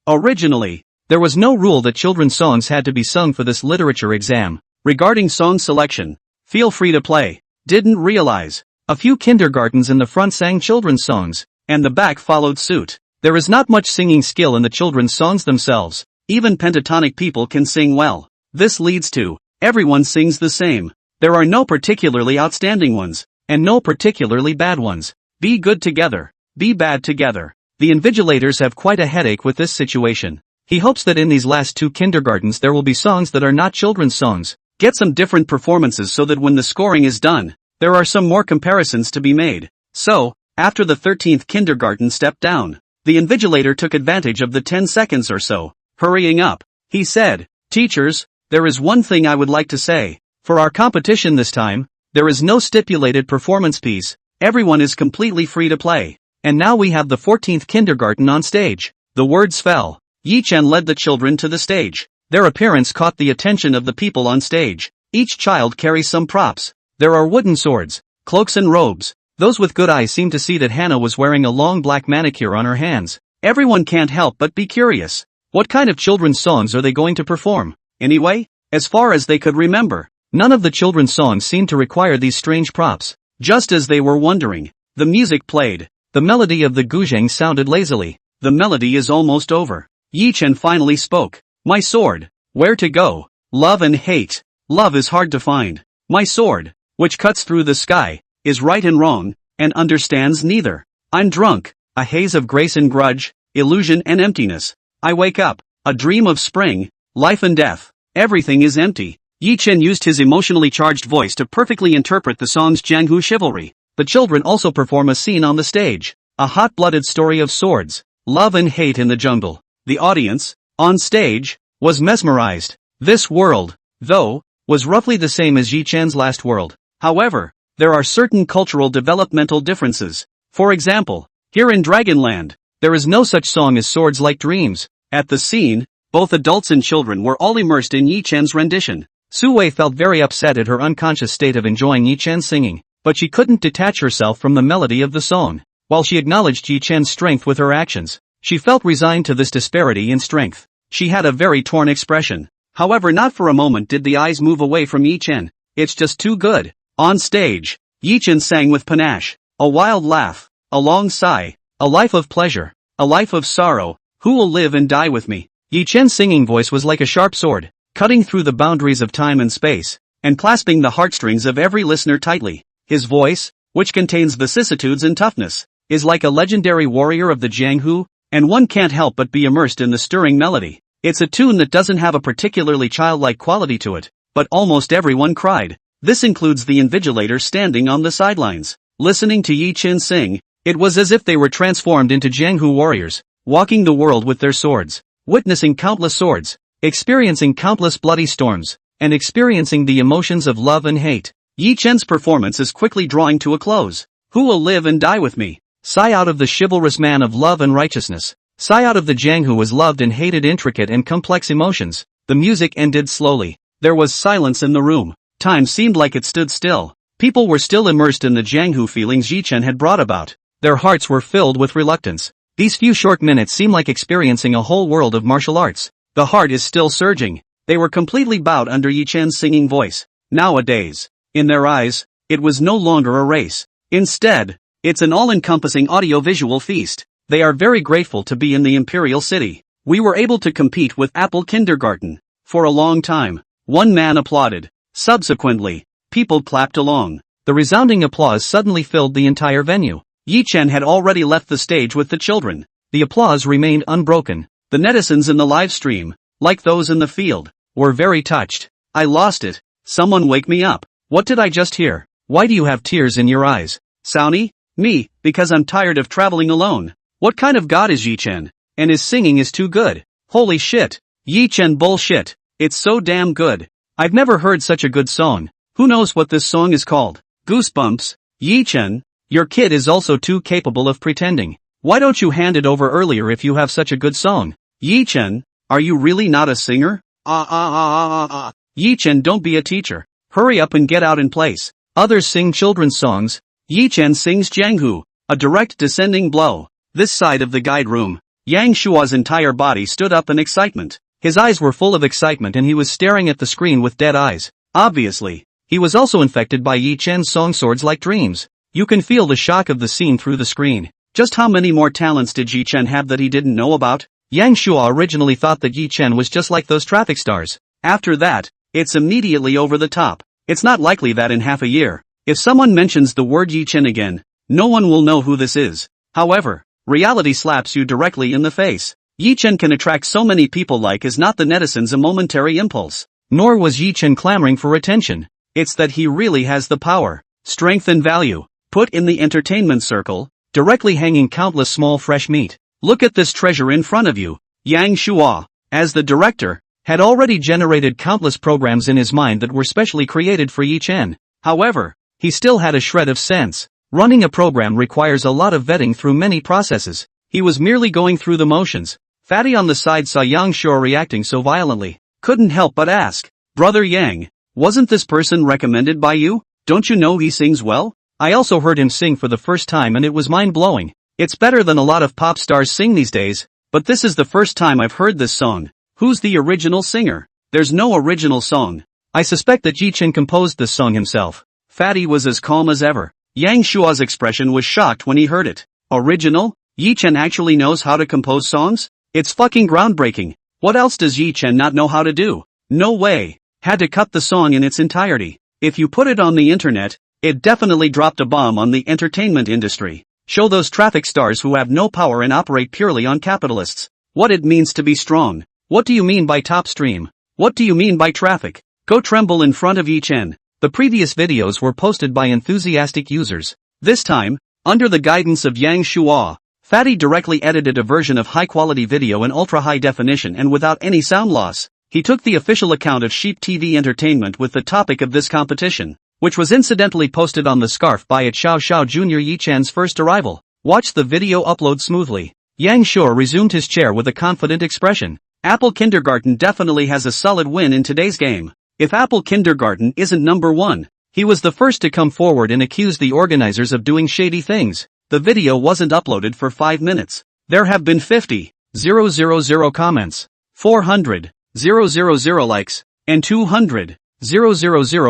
Originally, there was no rule that children's songs had to be sung for this literature exam. Regarding song selection, feel free to play. Didn't realize. A few kindergartens in the front sang children's songs, and the back followed suit. There is not much singing skill in the children's songs themselves. Even pentatonic people can sing well. This leads to, everyone sings the same. There are no particularly outstanding ones, and no particularly bad ones. Be good together, be bad together. The invigilators have quite a headache with this situation. He hopes that in these last two kindergartens there will be songs that are not children's songs. Get some different performances so that when the scoring is done, there are some more comparisons to be made. So, after the 13th kindergarten stepped down, the invigilator took advantage of the 10 seconds or so. Hurrying up, he said, "Teachers, there is one thing I would like to say. For our competition this time, there is no stipulated performance piece. Everyone is completely free to play. And now we have the 14th kindergarten on stage." The words fell. Yi Chen led the children to the stage. Their appearance caught the attention of the people on stage. Each child carries some props. There are wooden swords, cloaks and robes. Those with good eyes seem to see that Hannah was wearing a long black manicure on her hands. Everyone can't help but be curious. What kind of children's songs are they going to perform? Anyway, as far as they could remember, none of the children's songs seemed to require these strange props. Just as they were wondering, the music played. The melody of the guzheng sounded lazily. The melody is almost over. Yi Chen finally spoke. "My sword. Where to go? Love and hate. Love is hard to find. My sword, which cuts through the sky, is right and wrong, and understands neither. I'm drunk, a haze of grace and grudge, illusion and emptiness. I wake up, a dream of spring, life and death. Everything is empty." Yi Chen used his emotionally charged voice to perfectly interpret the song's Jianghu chivalry. The children also perform a scene on the stage. A hot-blooded story of swords, love and hate in the jungle. The audience, on stage, was mesmerized. This world, though, was roughly the same as Yi Chen's last world. However, there are certain cultural developmental differences. For example, here in Dragonland, there is no such song as Swords Like Dreams. At the scene, both adults and children were all immersed in Yi Chen's rendition. Su Wei felt very upset at her unconscious state of enjoying Yi Chen's singing, but she couldn't detach herself from the melody of the song. While she acknowledged Yi Chen's strength with her actions, she felt resigned to this disparity in strength. She had a very torn expression. However, not for a moment did the eyes move away from Yi Chen. It's just too good. On stage, Yi Chen sang with panache. A wild laugh, a long sigh, a life of pleasure, a life of sorrow. Who will live and die with me? Yi Chen's singing voice was like a sharp sword, cutting through the boundaries of time and space, and clasping the heartstrings of every listener tightly. His voice, which contains vicissitudes and toughness, is like a legendary warrior of the Jianghu, and one can't help but be immersed in the stirring melody. It's a tune that doesn't have a particularly childlike quality to it, but almost everyone cried. This includes the invigilators standing on the sidelines. Listening to Yi Chen sing, it was as if they were transformed into Jianghu warriors, walking the world with their swords, witnessing countless swords, experiencing countless bloody storms, and experiencing the emotions of love and hate. Yi Chen's performance is quickly drawing to a close. Who will live and die with me? Sigh out of the chivalrous man of love and righteousness. Sigh out of the Jiang who was loved and hated intricate and complex emotions. The music ended slowly. There was silence in the room. Time seemed like it stood still. People were still immersed in the Jianghu feelings Yi Chen had brought about. Their hearts were filled with reluctance. These few short minutes seem like experiencing a whole world of martial arts. The heart is still surging. They were completely bowed under Yi Chen's singing voice. Nowadays, in their eyes, it was no longer a race. Instead, it's an all-encompassing audio-visual feast. They are very grateful to be in the Imperial City. We were able to compete with Apple Kindergarten. For a long time, One man applauded. Subsequently, people clapped along. The resounding applause suddenly filled the entire venue. Yi Chen had already left the stage with the children. The applause remained unbroken. The netizens in the live stream, like those in the field, were very touched. I lost it. Someone wake me up. What did I just hear? Why do you have tears in your eyes? Sauni? Me, because I'm tired of traveling alone. What kind of god is Yi Chen? And his singing is too good. Holy shit. Yi Chen bullshit. It's so damn good. I've never heard such a good song. Who knows what this song is called? Goosebumps. Yi Chen, your kid is also too capable of pretending. Why don't you hand it over earlier if you have such a good song? Yi Chen, are you really not a singer? Yi Chen, don't be a teacher. Hurry up and get out in place. Others sing children's songs. Yi Chen sings Jianghu, a direct descending blow. This side of the guide room. Yang Shua's entire body stood up in excitement. His eyes were full of excitement and he was staring at the screen with dead eyes. Obviously, he was also infected by Yi Chen's song Swords Like Dreams. You can feel the shock of the scene through the screen. Just how many more talents did Yi Chen have that he didn't know about? Yang Shua originally thought that Yi Chen was just like those traffic stars. After that, it's immediately over the top. It's not likely that in half a year, if someone mentions the word Yi Chen again, no one will know who this is. However, reality slaps you directly in the face. Yi Chen can attract so many people like is not the netizens a momentary impulse. Nor was Yi Chen clamoring for attention. It's that he really has the power, strength and value. Put in the entertainment circle, directly hanging countless small fresh meat. Look at this treasure in front of you. Yang Shua, as the director, had already generated countless programs in his mind that were specially created for Yi Chen. However, he still had a shred of sense. Running a program requires a lot of vetting through many processes. He was merely going through the motions. Fatty on the side saw Yang Shua reacting so violently. Couldn't help but ask, Brother Yang, wasn't this person recommended by you? Don't you know he sings well? I also heard him sing for the first time and it was mind-blowing. It's better than a lot of pop stars sing these days, but this is the first time I've heard this song. Who's the original singer? There's no original song. I suspect that Yi Chen composed this song himself. Fatty was as calm as ever. Yang Shua's expression was shocked when he heard it. Original? Yi Chen actually knows how to compose songs? It's fucking groundbreaking. What else does Yi Chen not know how to do? No way. Had to cut the song in its entirety. If you put it on the internet, it definitely dropped a bomb on the entertainment industry. Show those traffic stars who have no power and operate purely on capitalists what it means to be strong. What do you mean by top stream? What do you mean by traffic? Go tremble in front of Yi Chen. The previous videos were posted by enthusiastic users. This time, under the guidance of Yang Shua, Fatty directly edited a version of high-quality video in ultra-high definition and without any sound loss. He took the official account of Sheep TV Entertainment with the topic of this competition, which was incidentally posted on the scarf by at Xiao Xiao Jr. Yi Chen's first arrival. Watch the video upload smoothly. Yang Shua resumed his chair with a confident expression. Apple Kindergarten definitely has a solid win in today's game. If Apple Kindergarten isn't number one, he was the first to come forward and accuse the organizers of doing shady things. The video wasn't uploaded for 5 minutes. There have been 50,000 comments, 400,000 likes, and 200,000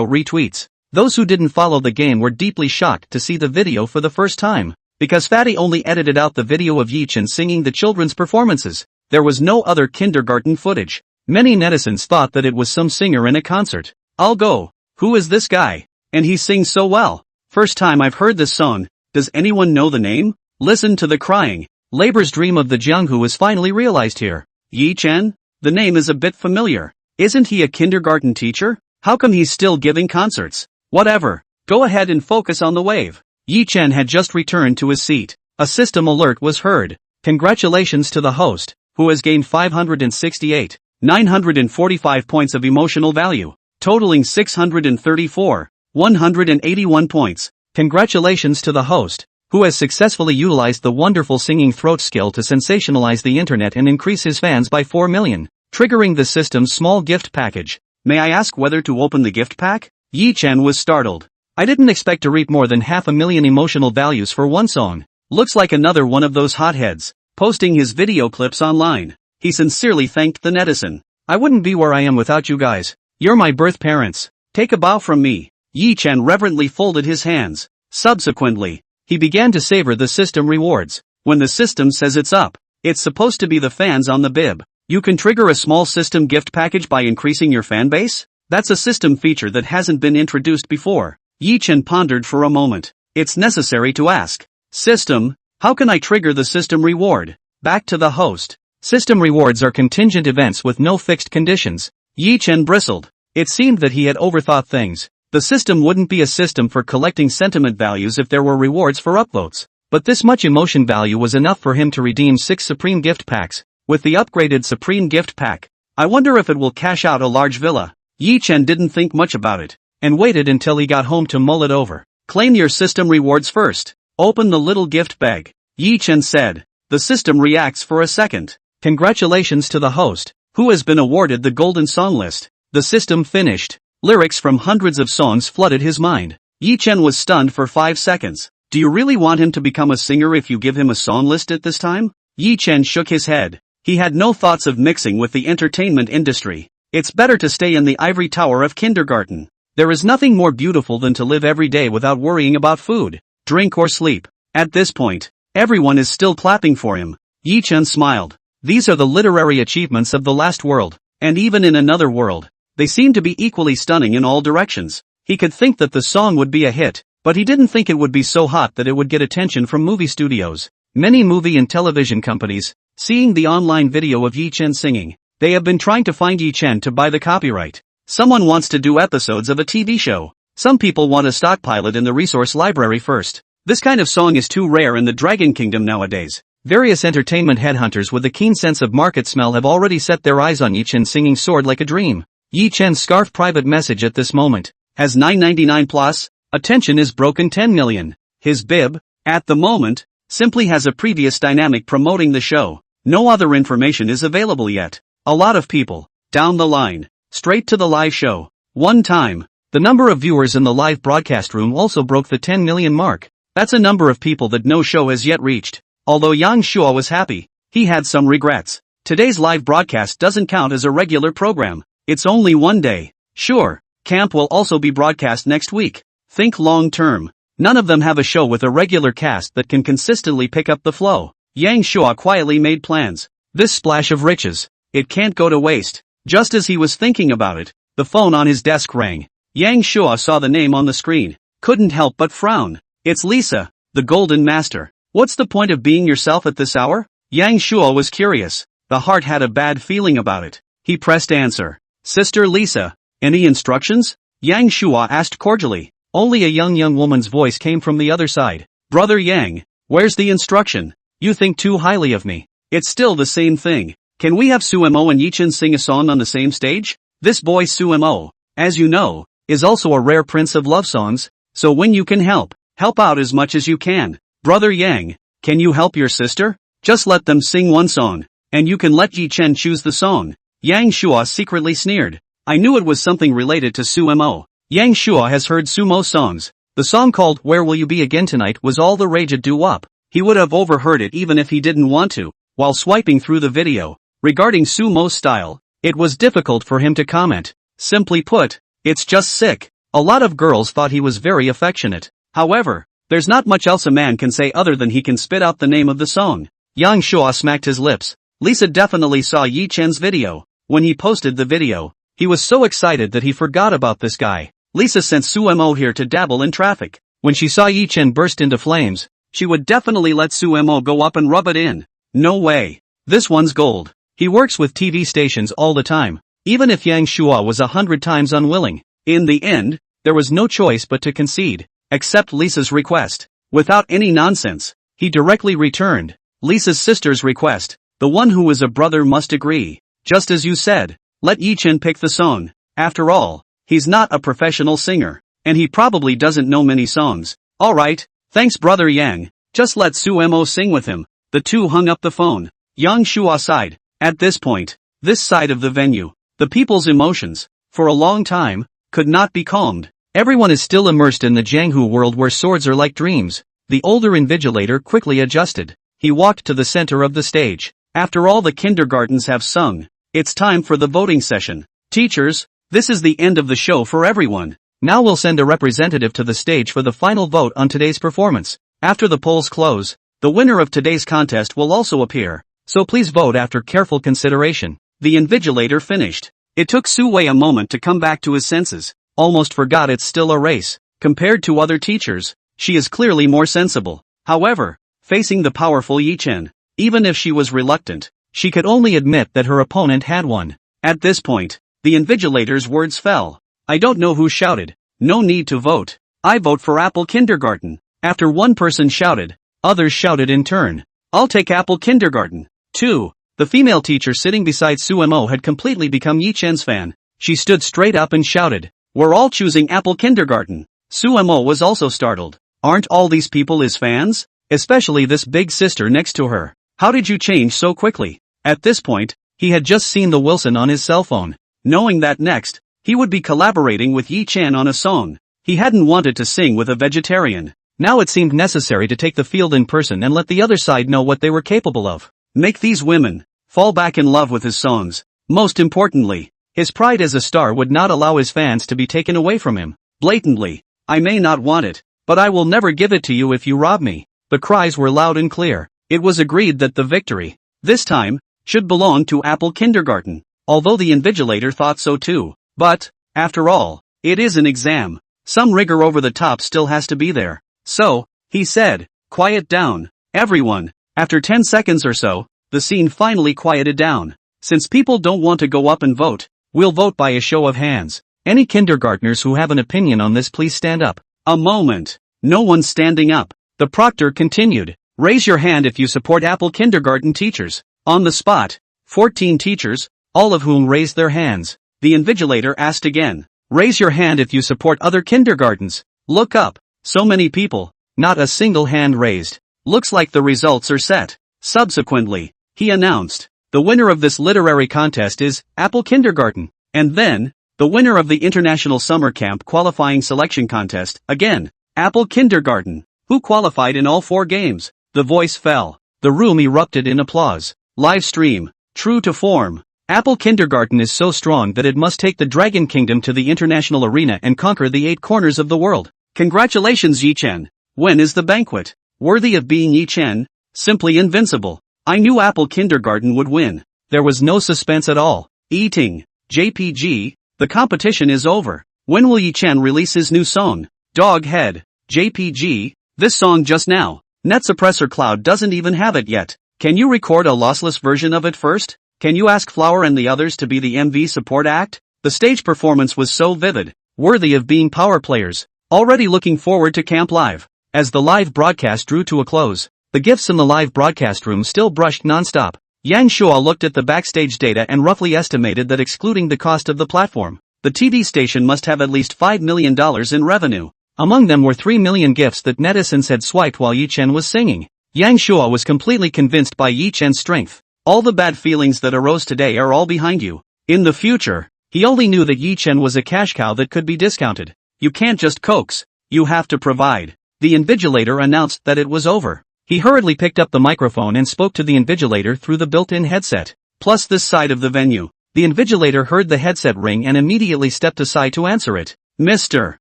retweets. Those who didn't follow the game were deeply shocked to see the video for the first time, because Fatty only edited out the video of Yi Chen singing the children's performances. There was no other kindergarten footage. Many netizens thought that it was some singer in a concert. I'll go. Who is this guy? And he sings so well. First time I've heard this song. Does anyone know the name? Listen to the crying. Labor's dream of the Jianghu is finally realized here. Yi Chen? The name is a bit familiar. Isn't he a kindergarten teacher? How come he's still giving concerts? Whatever. Go ahead and focus on the wave. Yi Chen had just returned to his seat. A system alert was heard. Congratulations to the host, who has gained 568,945 points of emotional value, totaling 634,181 points. Congratulations to the host, who has successfully utilized the wonderful singing throat skill to sensationalize the internet and increase his fans by 4 million, triggering the system's small gift package. May I ask whether to open the gift pack? Yi Chen was startled. I didn't expect to reap more than 500,000 emotional values for one song. Looks like another one of those hotheads, posting his video clips online. He sincerely thanked the netizen. I wouldn't be where I am without you guys. You're my birth parents. Take a bow from me. Yi Chen reverently folded his hands. Subsequently, he began to savor the system rewards. When the system says it's up, it's supposed to be the fans on the bib. You can trigger a small system gift package by increasing your fan base? That's a system feature that hasn't been introduced before. Yi Chen pondered for a moment. It's necessary to ask. System, how can I trigger the system reward? Back to the host. System rewards are contingent events with no fixed conditions. Yi Chen bristled. It seemed that he had overthought things. The system wouldn't be a system for collecting sentiment values if there were rewards for upvotes. But this much emotion value was enough for him to redeem 6 Supreme Gift Packs. With the upgraded Supreme Gift Pack, I wonder if it will cash out a large villa. Yi Chen didn't think much about it, and waited until he got home to mull it over. Claim your system rewards first. Open the little gift bag. Yi Chen said. The system reacts for a second. Congratulations to the host, who has been awarded the golden song list. The system finished. Lyrics from hundreds of songs flooded his mind. Yi Chen was stunned for 5 seconds. Do you really want him to become a singer if you give him a song list at this time? Yi Chen shook his head. He had no thoughts of mixing with the entertainment industry. It's better to stay in the ivory tower of kindergarten. There is nothing more beautiful than to live every day without worrying about food, drink or sleep. At this point, everyone is still clapping for him. Yi Chen smiled. These are the literary achievements of the last world, and even in another world, they seem to be equally stunning in all directions. He could think that the song would be a hit, but he didn't think it would be so hot that it would get attention from movie studios. Many movie and television companies, seeing the online video of Yi Chen singing, they have been trying to find Yi Chen to buy the copyright. Someone wants to do episodes of a TV show. Some people want to stockpile it in the resource library first. This kind of song is too rare in the Dragon Kingdom nowadays. Various entertainment headhunters with a keen sense of market smell have already set their eyes on Yi Chen singing Sword Like a Dream. Yi Chen's scarf private message at this moment has 999 plus. Attention is broken 10 million. His bib, at the moment, simply has a previous dynamic promoting the show. No other information is available yet. A lot of people, down the line, straight to the live show. One time, the number of viewers in the live broadcast room also broke the 10 million mark. That's a number of people that no show has yet reached. Although Yang Shua was happy, he had some regrets. Today's live broadcast doesn't count as a regular program. It's only one day. Sure, camp will also be broadcast next week. Think long term. None of them have a show with a regular cast that can consistently pick up the flow. Yang Shua quietly made plans. This splash of riches, it can't go to waste. Just as he was thinking about it, the phone on his desk rang. Yang Shua saw the name on the screen, couldn't help but frown. It's Lisa, the Golden Master. What's the point of being yourself at this hour? Yang Shua was curious. The heart had a bad feeling about it. He pressed answer. Sister Lisa, any instructions? Yang Shua asked cordially. Only a young woman's voice came from the other side. Brother Yang, where's the instruction? You think too highly of me. It's still the same thing. Can we have Suemo and Yi Chen sing a song on the same stage? This boy Suemo, as you know, is also a rare prince of love songs, so when you can help out as much as you can. Brother Yang, can you help your sister? Just let them sing one song, and you can let Yi Chen choose the song. Yang Shua secretly sneered. I knew it was something related to Suemo. Yang Shua has heard sumo songs. The song called Where Will You Be Again Tonight was all the rage at doo-wop. He would have overheard it even if he didn't want to. While swiping through the video, regarding sumo's style, it was difficult for him to comment. Simply put, it's just sick. A lot of girls thought he was very affectionate. However, there's not much else a man can say other than he can spit out the name of the song. Yang Shua smacked his lips. Lisa definitely saw Yi Chen's video. When he posted the video, he was so excited that he forgot about this guy. Lisa sent Suemo here to dabble in traffic. When she saw Yi Chen burst into flames, she would definitely let Suemo go up and rub it in. No way. This one's gold. He works with TV stations all the time, even if Yang Shua was 100 times unwilling. In the end, there was no choice but to concede, accept Lisa's request. Without any nonsense, he directly returned Lisa's sister's request. The one who is a brother must agree. Just as you said, let Yi Chen pick the song. After all, he's not a professional singer, and he probably doesn't know many songs. Alright, thanks brother Yang, just let Suemo sing with him. The two hung up the phone. Yang Shua sighed. At this point, this side of the venue, the people's emotions, for a long time, could not be calmed. Everyone is still immersed in the Jianghu world where swords are like dreams. The older invigilator quickly adjusted. He walked to the center of the stage. After all the kindergartens have sung, it's time for the voting session. Teachers, this is the end of the show for everyone. Now we'll send a representative to the stage for the final vote on today's performance. After the polls close, the winner of today's contest will also appear, so please vote after careful consideration. The invigilator finished. It took Su Wei a moment to come back to his senses. Almost forgot it's still a race. Compared to other teachers, she is clearly more sensible. However, facing the powerful Yi Chen, even if she was reluctant, she could only admit that her opponent had won. At this point, the invigilator's words fell. I don't know who shouted. No need to vote. I vote for Apple Kindergarten. After one person shouted, others shouted in turn. I'll take Apple Kindergarten. 2. The female teacher sitting beside Su Mo had completely become Yi Chen's fan. She stood straight up and shouted, we're all choosing Apple Kindergarten. Su Mo was also startled. Aren't all these people his fans? Especially this big sister next to her. How did you change so quickly? At this point, he had just seen the Wilson on his cell phone. Knowing that next, he would be collaborating with Yi Chen on a song. He hadn't wanted to sing with a vegetarian. Now it seemed necessary to take the field in person and let the other side know what they were capable of. Make these women fall back in love with his songs. Most importantly, his pride as a star would not allow his fans to be taken away from him. Blatantly, I may not want it, but I will never give it to you if you rob me. The cries were loud and clear. It was agreed that the victory, this time, should belong to Apple Kindergarten, although the invigilator thought so too. But, after all, it is an exam. Some rigor over the top still has to be there. So, he said, quiet down, everyone. After 10 seconds or so, the scene finally quieted down. Since people don't want to go up and vote, we'll vote by a show of hands. Any kindergartners who have an opinion on this, please stand up. A moment. No one standing up. The proctor continued. Raise your hand if you support Apple Kindergarten teachers. On the spot, 14 teachers, all of whom raised their hands. The invigilator asked again. Raise your hand if you support other kindergartens. Look up. So many people. Not a single hand raised. Looks like the results are set. Subsequently, he announced, the winner of this literary contest is Apple Kindergarten. And then, the winner of the International Summer Camp Qualifying Selection Contest, again, Apple Kindergarten, who qualified in all 4 games. The voice fell. The room erupted in applause. Live stream. True to form. Apple Kindergarten is so strong that it must take the Dragon Kingdom to the international arena and conquer the 8 corners of the world. Congratulations Yi Chen. When is the banquet? Worthy of being Yi Chen? Simply invincible. I knew Apple Kindergarten would win. There was no suspense at all. Eating. JPG. The competition is over. When will Yi Chen release his new song? Dog head. JPG. This song just now. Net Suppressor Cloud doesn't even have it yet. Can you record a lossless version of it first? Can you ask Flower and the others to be the MV support act? The stage performance was so vivid, worthy of being power players. Already looking forward to Camp Live. As the live broadcast drew to a close, the gifts in the live broadcast room still brushed non-stop. Yang Shua looked at the backstage data and roughly estimated that excluding the cost of the platform, the TV station must have at least $5 million in revenue. Among them were 3 million gifts that netizens had swiped while Yi Chen was singing. Yang Shua was completely convinced by Yi Chen's strength. All the bad feelings that arose today are all behind you. In the future, he only knew that Yi Chen was a cash cow that could be discounted. You can't just coax. You have to provide. The invigilator announced that it was over. He hurriedly picked up the microphone and spoke to the invigilator through the built-in headset. Plus this side of the venue. The invigilator heard the headset ring and immediately stepped aside to answer it. Mr.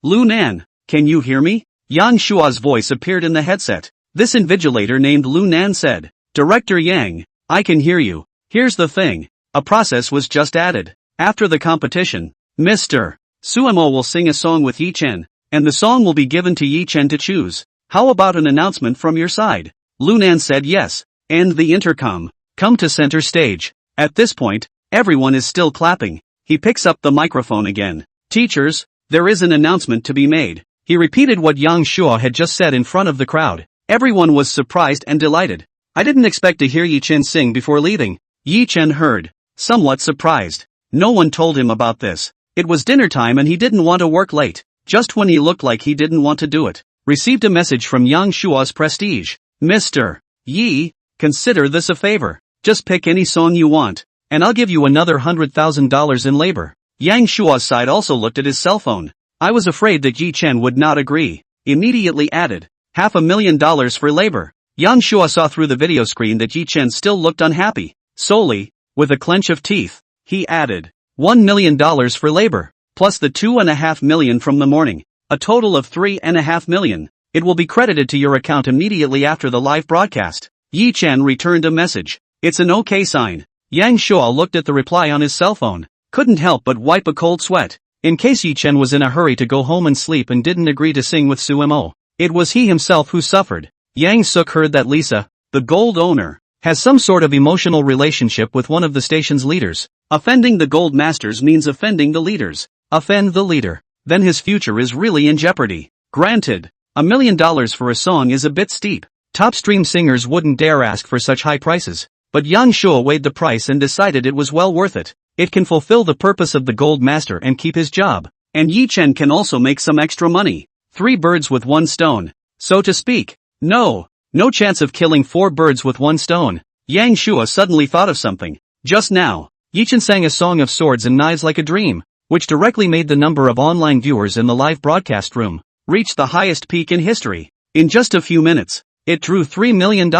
Lu Nan, can you hear me? Yang Shua's voice appeared in the headset. This invigilator named Lu Nan said, Director Yang, I can hear you. Here's the thing. A process was just added. After the competition, Mr. Suemo will sing a song with Yi Chen, and the song will be given to Yi Chen to choose. How about an announcement from your side? Lu Nan said yes. And the intercom. Come to center stage. At this point, everyone is still clapping. He picks up the microphone again. Teachers, there is an announcement to be made. He repeated what Yang Shua had just said in front of the crowd. Everyone was surprised and delighted. I didn't expect to hear Yi Chen sing before leaving. Yi Chen heard, somewhat surprised. No one told him about this. It was dinner time and he didn't want to work late. Just when he looked like he didn't want to do it. Received a message from Yang Shua's prestige. Mr. Yi, consider this a favor. Just pick any song you want, and I'll give you another $100,000 in labor. Yang Shua's side also looked at his cell phone. I was afraid that Yi Chen would not agree. Immediately added, $500,000 for labor. Yang Shua saw through the video screen that Yi Chen still looked unhappy. Solely, with a clench of teeth, he added, $1 million for labor, plus the $2.5 million from the morning. A total of $3.5 million. It will be credited to your account immediately after the live broadcast. Yi Chen returned a message. It's an OK sign. Yang Shua looked at the reply on his cell phone. couldn't help but wipe a cold sweat. In case Yi Chen was in a hurry to go home and sleep and didn't agree to sing with Sumo. It was he himself who suffered. Yang Suk heard that Lisa, the gold owner, has some sort of emotional relationship with one of the station's leaders. Offending the gold masters means offending the leaders. Offend the leader. Then his future is really in jeopardy. Granted, $1 million for a song is a bit steep. Top stream singers wouldn't dare ask for such high prices. But Yang Shuo weighed the price and decided it was well worth it. It can fulfill the purpose of the gold master and keep his job. And Yi Chen can also make some extra money. 3 birds with 1 stone, so to speak. No chance of killing 4 birds with 1 stone. Yang Shuo suddenly thought of something. Just now, Yi Chen sang a song of swords and knives like a dream, which directly made the number of online viewers in the live broadcast room reach the highest peak in history. In just a few minutes, it drew $3 million.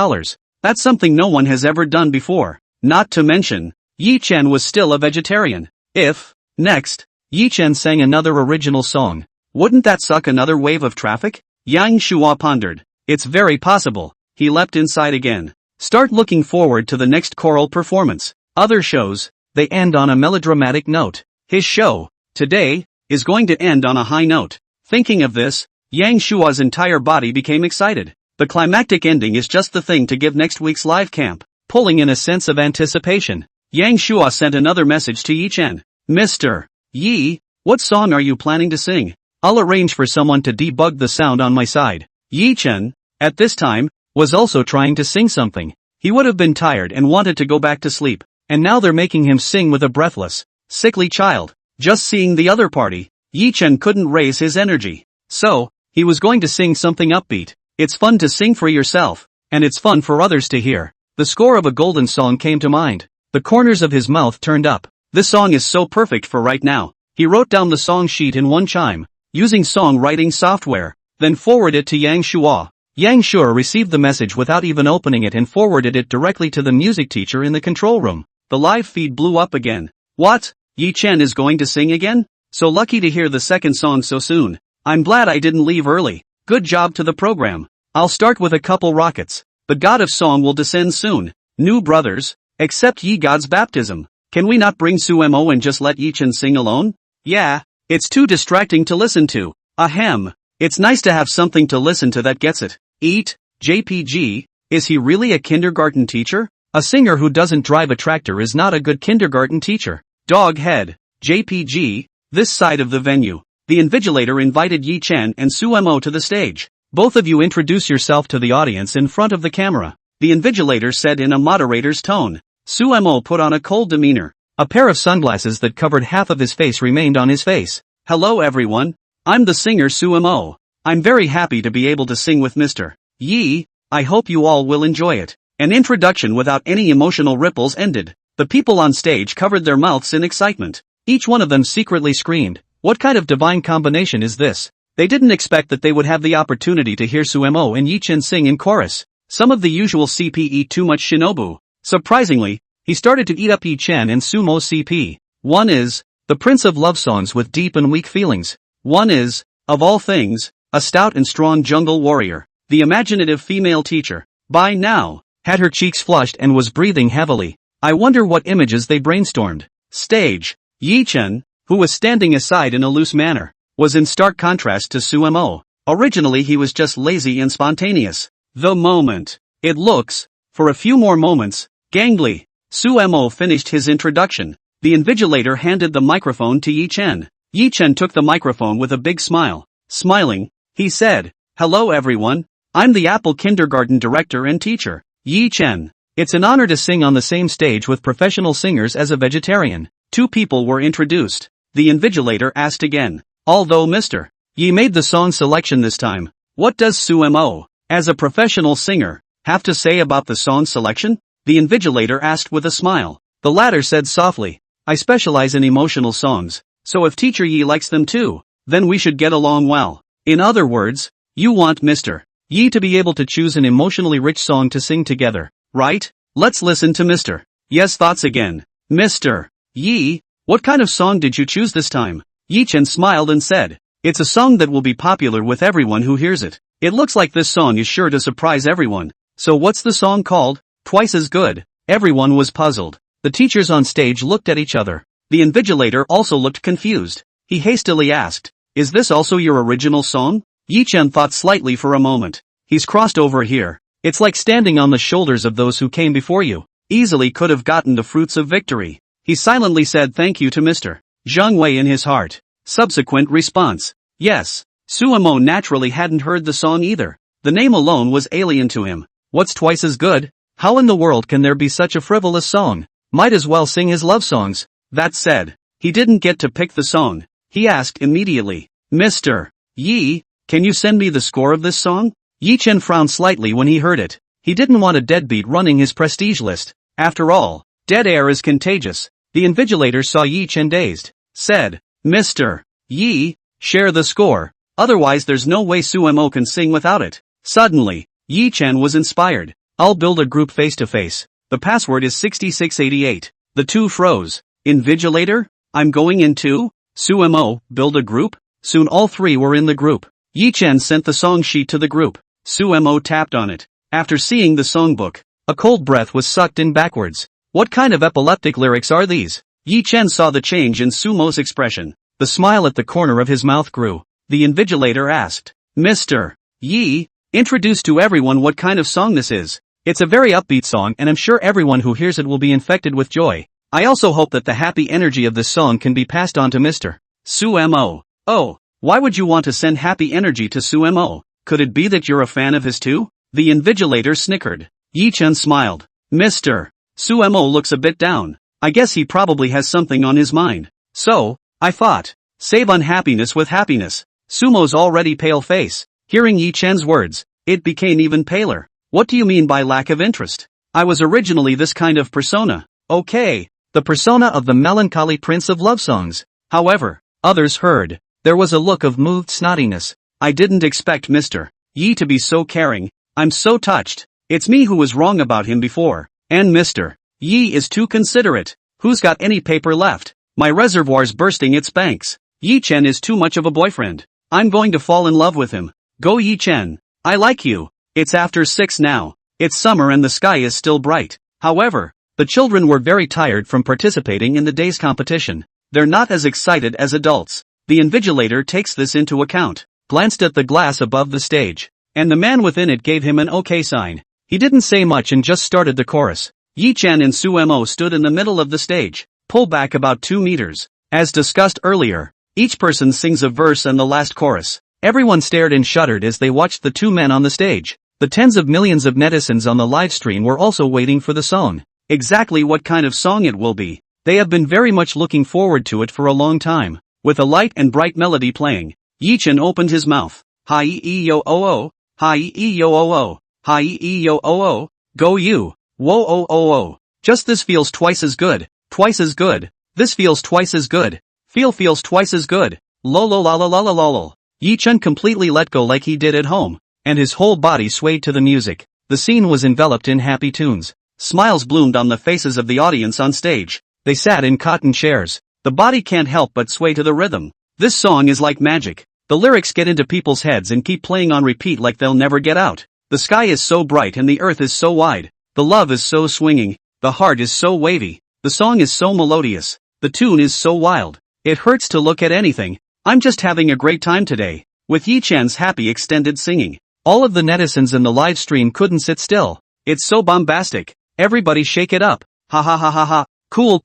That's something no one has ever done before. Not to mention, Yi Chen was still a vegetarian. If, next, Yi Chen sang another original song, wouldn't that suck another wave of traffic? Yang Shuo pondered. It's very possible. He leapt inside again. Start looking forward to the next choral performance. Other shows, they end on a melodramatic note. His show, today, is going to end on a high note. Thinking of this, Yang Shuo's entire body became excited. The climactic ending is just the thing to give next week's live camp, pulling in a sense of anticipation. Yang Shuo sent another message to Yi Chen. Mr. Yi, what song are you planning to sing? I'll arrange for someone to debug the sound on my side. Yi Chen, at this time, was also trying to sing something. He would have been tired and wanted to go back to sleep, and now they're making him sing with a breathless, sickly child. Just seeing the other party, Yi Chen couldn't raise his energy. So, he was going to sing something upbeat. It's fun to sing for yourself, and it's fun for others to hear. The score of a golden song came to mind. The corners of his mouth turned up. This song is so perfect for right now. He wrote down the song sheet in one chime, using songwriting software, then forwarded it to Yang Shuo. Yang Shuo received the message without even opening it and forwarded it directly to the music teacher in the control room. The live feed blew up again. What? Yi Chen is going to sing again? So lucky to hear the second song so soon. I'm glad I didn't leave early. Good job to the program. I'll start with a couple rockets. The god of song will descend soon. New brothers, accept ye god's baptism. Can we not bring Sumo and just let Yi Chen sing alone? Yeah, it's too distracting to listen to. Ahem. It's nice to have something to listen to that gets it. Eat, JPG, is he really a kindergarten teacher? A singer who doesn't drive a tractor is not a good kindergarten teacher. Dog head, JPG, this side of the venue. The invigilator invited Yi Chen and Sumo to the stage. Both of you introduce yourself to the audience in front of the camera. The invigilator said in a moderator's tone. Sumo put on a cold demeanor. A pair of sunglasses that covered half of his face remained on his face. Hello everyone. I'm the singer Sumo. I'm very happy to be able to sing with Mr. Yi. I hope you all will enjoy it. An introduction without any emotional ripples ended. The people on stage covered their mouths in excitement. Each one of them secretly screamed, "What kind of divine combination is this?" They didn't expect that they would have the opportunity to hear Sumo and Yi Chen sing in chorus. Some of the usual CP eat too much Shinobu. Surprisingly, he started to eat up Yi Chen and Sumo's CP. One is, the prince of love songs with deep and weak feelings. One is, of all things, a stout and strong jungle warrior. The imaginative female teacher, by now, had her cheeks flushed and was breathing heavily. I wonder what images they brainstormed. Stage. Yi Chen, who was standing aside in a loose manner, was in stark contrast to Sumo. Originally he was just lazy and spontaneous. The moment. It looks, for a few more moments, gangly. Sumo finished his introduction. The invigilator handed the microphone to Yi Chen. Yi Chen took the microphone with a big smile. Smiling, he said, "Hello everyone. I'm the Apple Kindergarten director and teacher, Yi Chen. It's an honor to sing on the same stage with professional singers as a vegetarian." 2 people were introduced. The invigilator asked again. Although Mr. Yi made the song selection this time, what does Sumo, as a professional singer, have to say about the song selection? The invigilator asked with a smile. The latter said softly, "I specialize in emotional songs, so if teacher Yi likes them too, then we should get along well." In other words, you want Mr. Yi to be able to choose an emotionally rich song to sing together, right? Let's listen to Mr. Yi's thoughts again. Mr. Yi, what kind of song did you choose this time? Yi Chen smiled and said, "It's a song that will be popular with everyone who hears it. It looks like this song is sure to surprise everyone. So what's the song called?" "Twice as good." Everyone was puzzled. The teachers on stage looked at each other. The invigilator also looked confused. He hastily asked, "Is this also your original song?" Yi Chen thought slightly for a moment. He's crossed over here. It's like standing on the shoulders of those who came before you. Easily could have gotten the fruits of victory. He silently said thank you to Mr. Zhang Wei in his heart. Subsequent response. Yes. Suemo naturally hadn't heard the song either. The name alone was alien to him. What's twice as good? How in the world can there be such a frivolous song? Might as well sing his love songs. That said, he didn't get to pick the song. He asked immediately, Mr. Yi, can you send me the score of this song? Yi Chen frowned slightly when he heard it. He didn't want a deadbeat running his prestige list. After all, dead air is contagious. The invigilator saw Yi Chen dazed. Said, Mr. Yi, share the score. Otherwise there's no way Suemo can sing without it. Suddenly, Yi Chen was inspired. I'll build a group face-to-face. The password is 6688. The two froze. Invigilator? I'm going in too? Suemo, build a group? Soon all three were in the group. Yi Chen sent the song sheet to the group. Suemo tapped on it. After seeing the songbook, a cold breath was sucked in backwards. What kind of epileptic lyrics are these? Yi Chen saw the change in Sumo's expression. The smile at the corner of his mouth grew. The invigilator asked, Mr. Yi, introduce to everyone what kind of song this is. It's a very upbeat song and I'm sure everyone who hears it will be infected with joy. I also hope that the happy energy of this song can be passed on to Mr. Suemo. Oh, why would you want to send happy energy to Suemo? Could it be that you're a fan of his too? The invigilator snickered. Yi Chen smiled. Mr. Suemo looks a bit down. I guess he probably has something on his mind. So, I thought, save unhappiness with happiness. Sumo's already pale face. Hearing Yi Chen's words, it became even paler. What do you mean by lack of interest? I was originally this kind of persona. Okay, the persona of the melancholy prince of love songs. However, others heard. There was a look of moved snottiness. I didn't expect Mr. Yi to be so caring. I'm so touched. It's me who was wrong about him before. And Mr. Yi is too considerate. Who's got any paper left? My reservoir's bursting its banks. Yi Chen is too much of a boyfriend. I'm going to fall in love with him. Go Yi Chen. I like you. It's after 6 now. It's summer and the sky is still bright. However, the children were very tired from participating in the day's competition. They're not as excited as adults. The invigilator takes this into account, glanced at the glass above the stage, and the man within it gave him an okay sign. He didn't say much and just started the chorus. Yi Chen and Suemo stood in the middle of the stage, pull back about 2 meters. As discussed earlier, each person sings a verse and the last chorus. Everyone stared and shuddered as they watched the two men on the stage. The tens of millions of netizens on the live stream were also waiting for the song. Exactly what kind of song it will be. They have been very much looking forward to it for a long time. With a light and bright melody playing, Yi Chen opened his mouth. Hi-e-yo-o-o, hi-e-yo-o-o, hi-e-yo-o-o, go you, whoa-o-o-o. Just this feels twice as good, twice as good. This feels twice as good. Feels twice as good. Lol. Yi Chen completely let go like he did at home, and his whole body swayed to the music. The scene was enveloped in happy tunes. Smiles bloomed on the faces of the audience on stage. They sat in cotton chairs. The body can't help but sway to the rhythm. This song is like magic. The lyrics get into people's heads and keep playing on repeat like they'll never get out. The sky is so bright and the earth is so wide. The love is so swinging. The heart is so wavy. The song is so melodious. The tune is so wild. It hurts to look at anything. I'm just having a great time today. With Yi Chen's happy extended singing. All of the netizens in the live stream couldn't sit still. It's so bombastic. Everybody shake it up. Ha ha ha ha ha. Cool.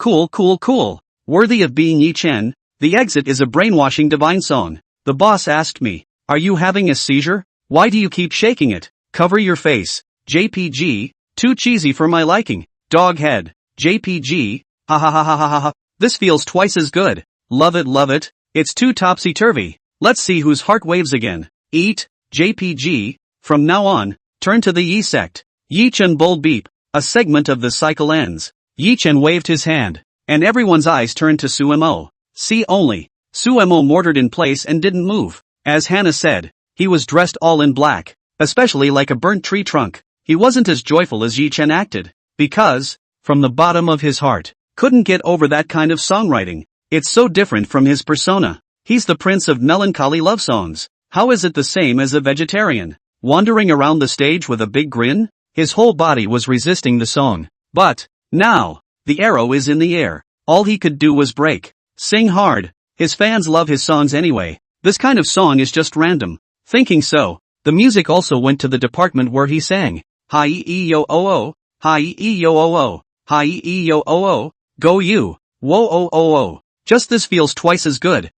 Worthy of being Yi Chen. The exit is a brainwashing divine song. The boss asked me, are you having a seizure? Why do you keep shaking it? Cover your face. JPG, too cheesy for my liking. Dog head. JPG, ha ha ha ha ha ha. This feels twice as good. Love it. It's too topsy-turvy. Let's see whose heart waves again. Eat, JPG, from now on, turn to the Yi sect. Yi Chen bold beep. A segment of the cycle ends. Yi Chen waved his hand, and everyone's eyes turned to Suemo. See only. Suemo mortared in place and didn't move. As Hannah said, he was dressed all in black, especially like a burnt tree trunk. He wasn't as joyful as Yi Chen acted, because, from the bottom of his heart, couldn't get over that kind of songwriting. It's so different from his persona. He's the prince of melancholy love songs. How is it the same as a vegetarian? Wandering around the stage with a big grin? His whole body was resisting the song. But, now, the arrow is in the air. All he could do was sing hard. His fans love his songs anyway. This kind of song is just random. Thinking so, the music also went to the department where he sang. Hi-e-yo-o-o, hi-e-yo-o-o, hi-e-yo-o-o, go you, whoa-o-o-o. Just this feels twice as good,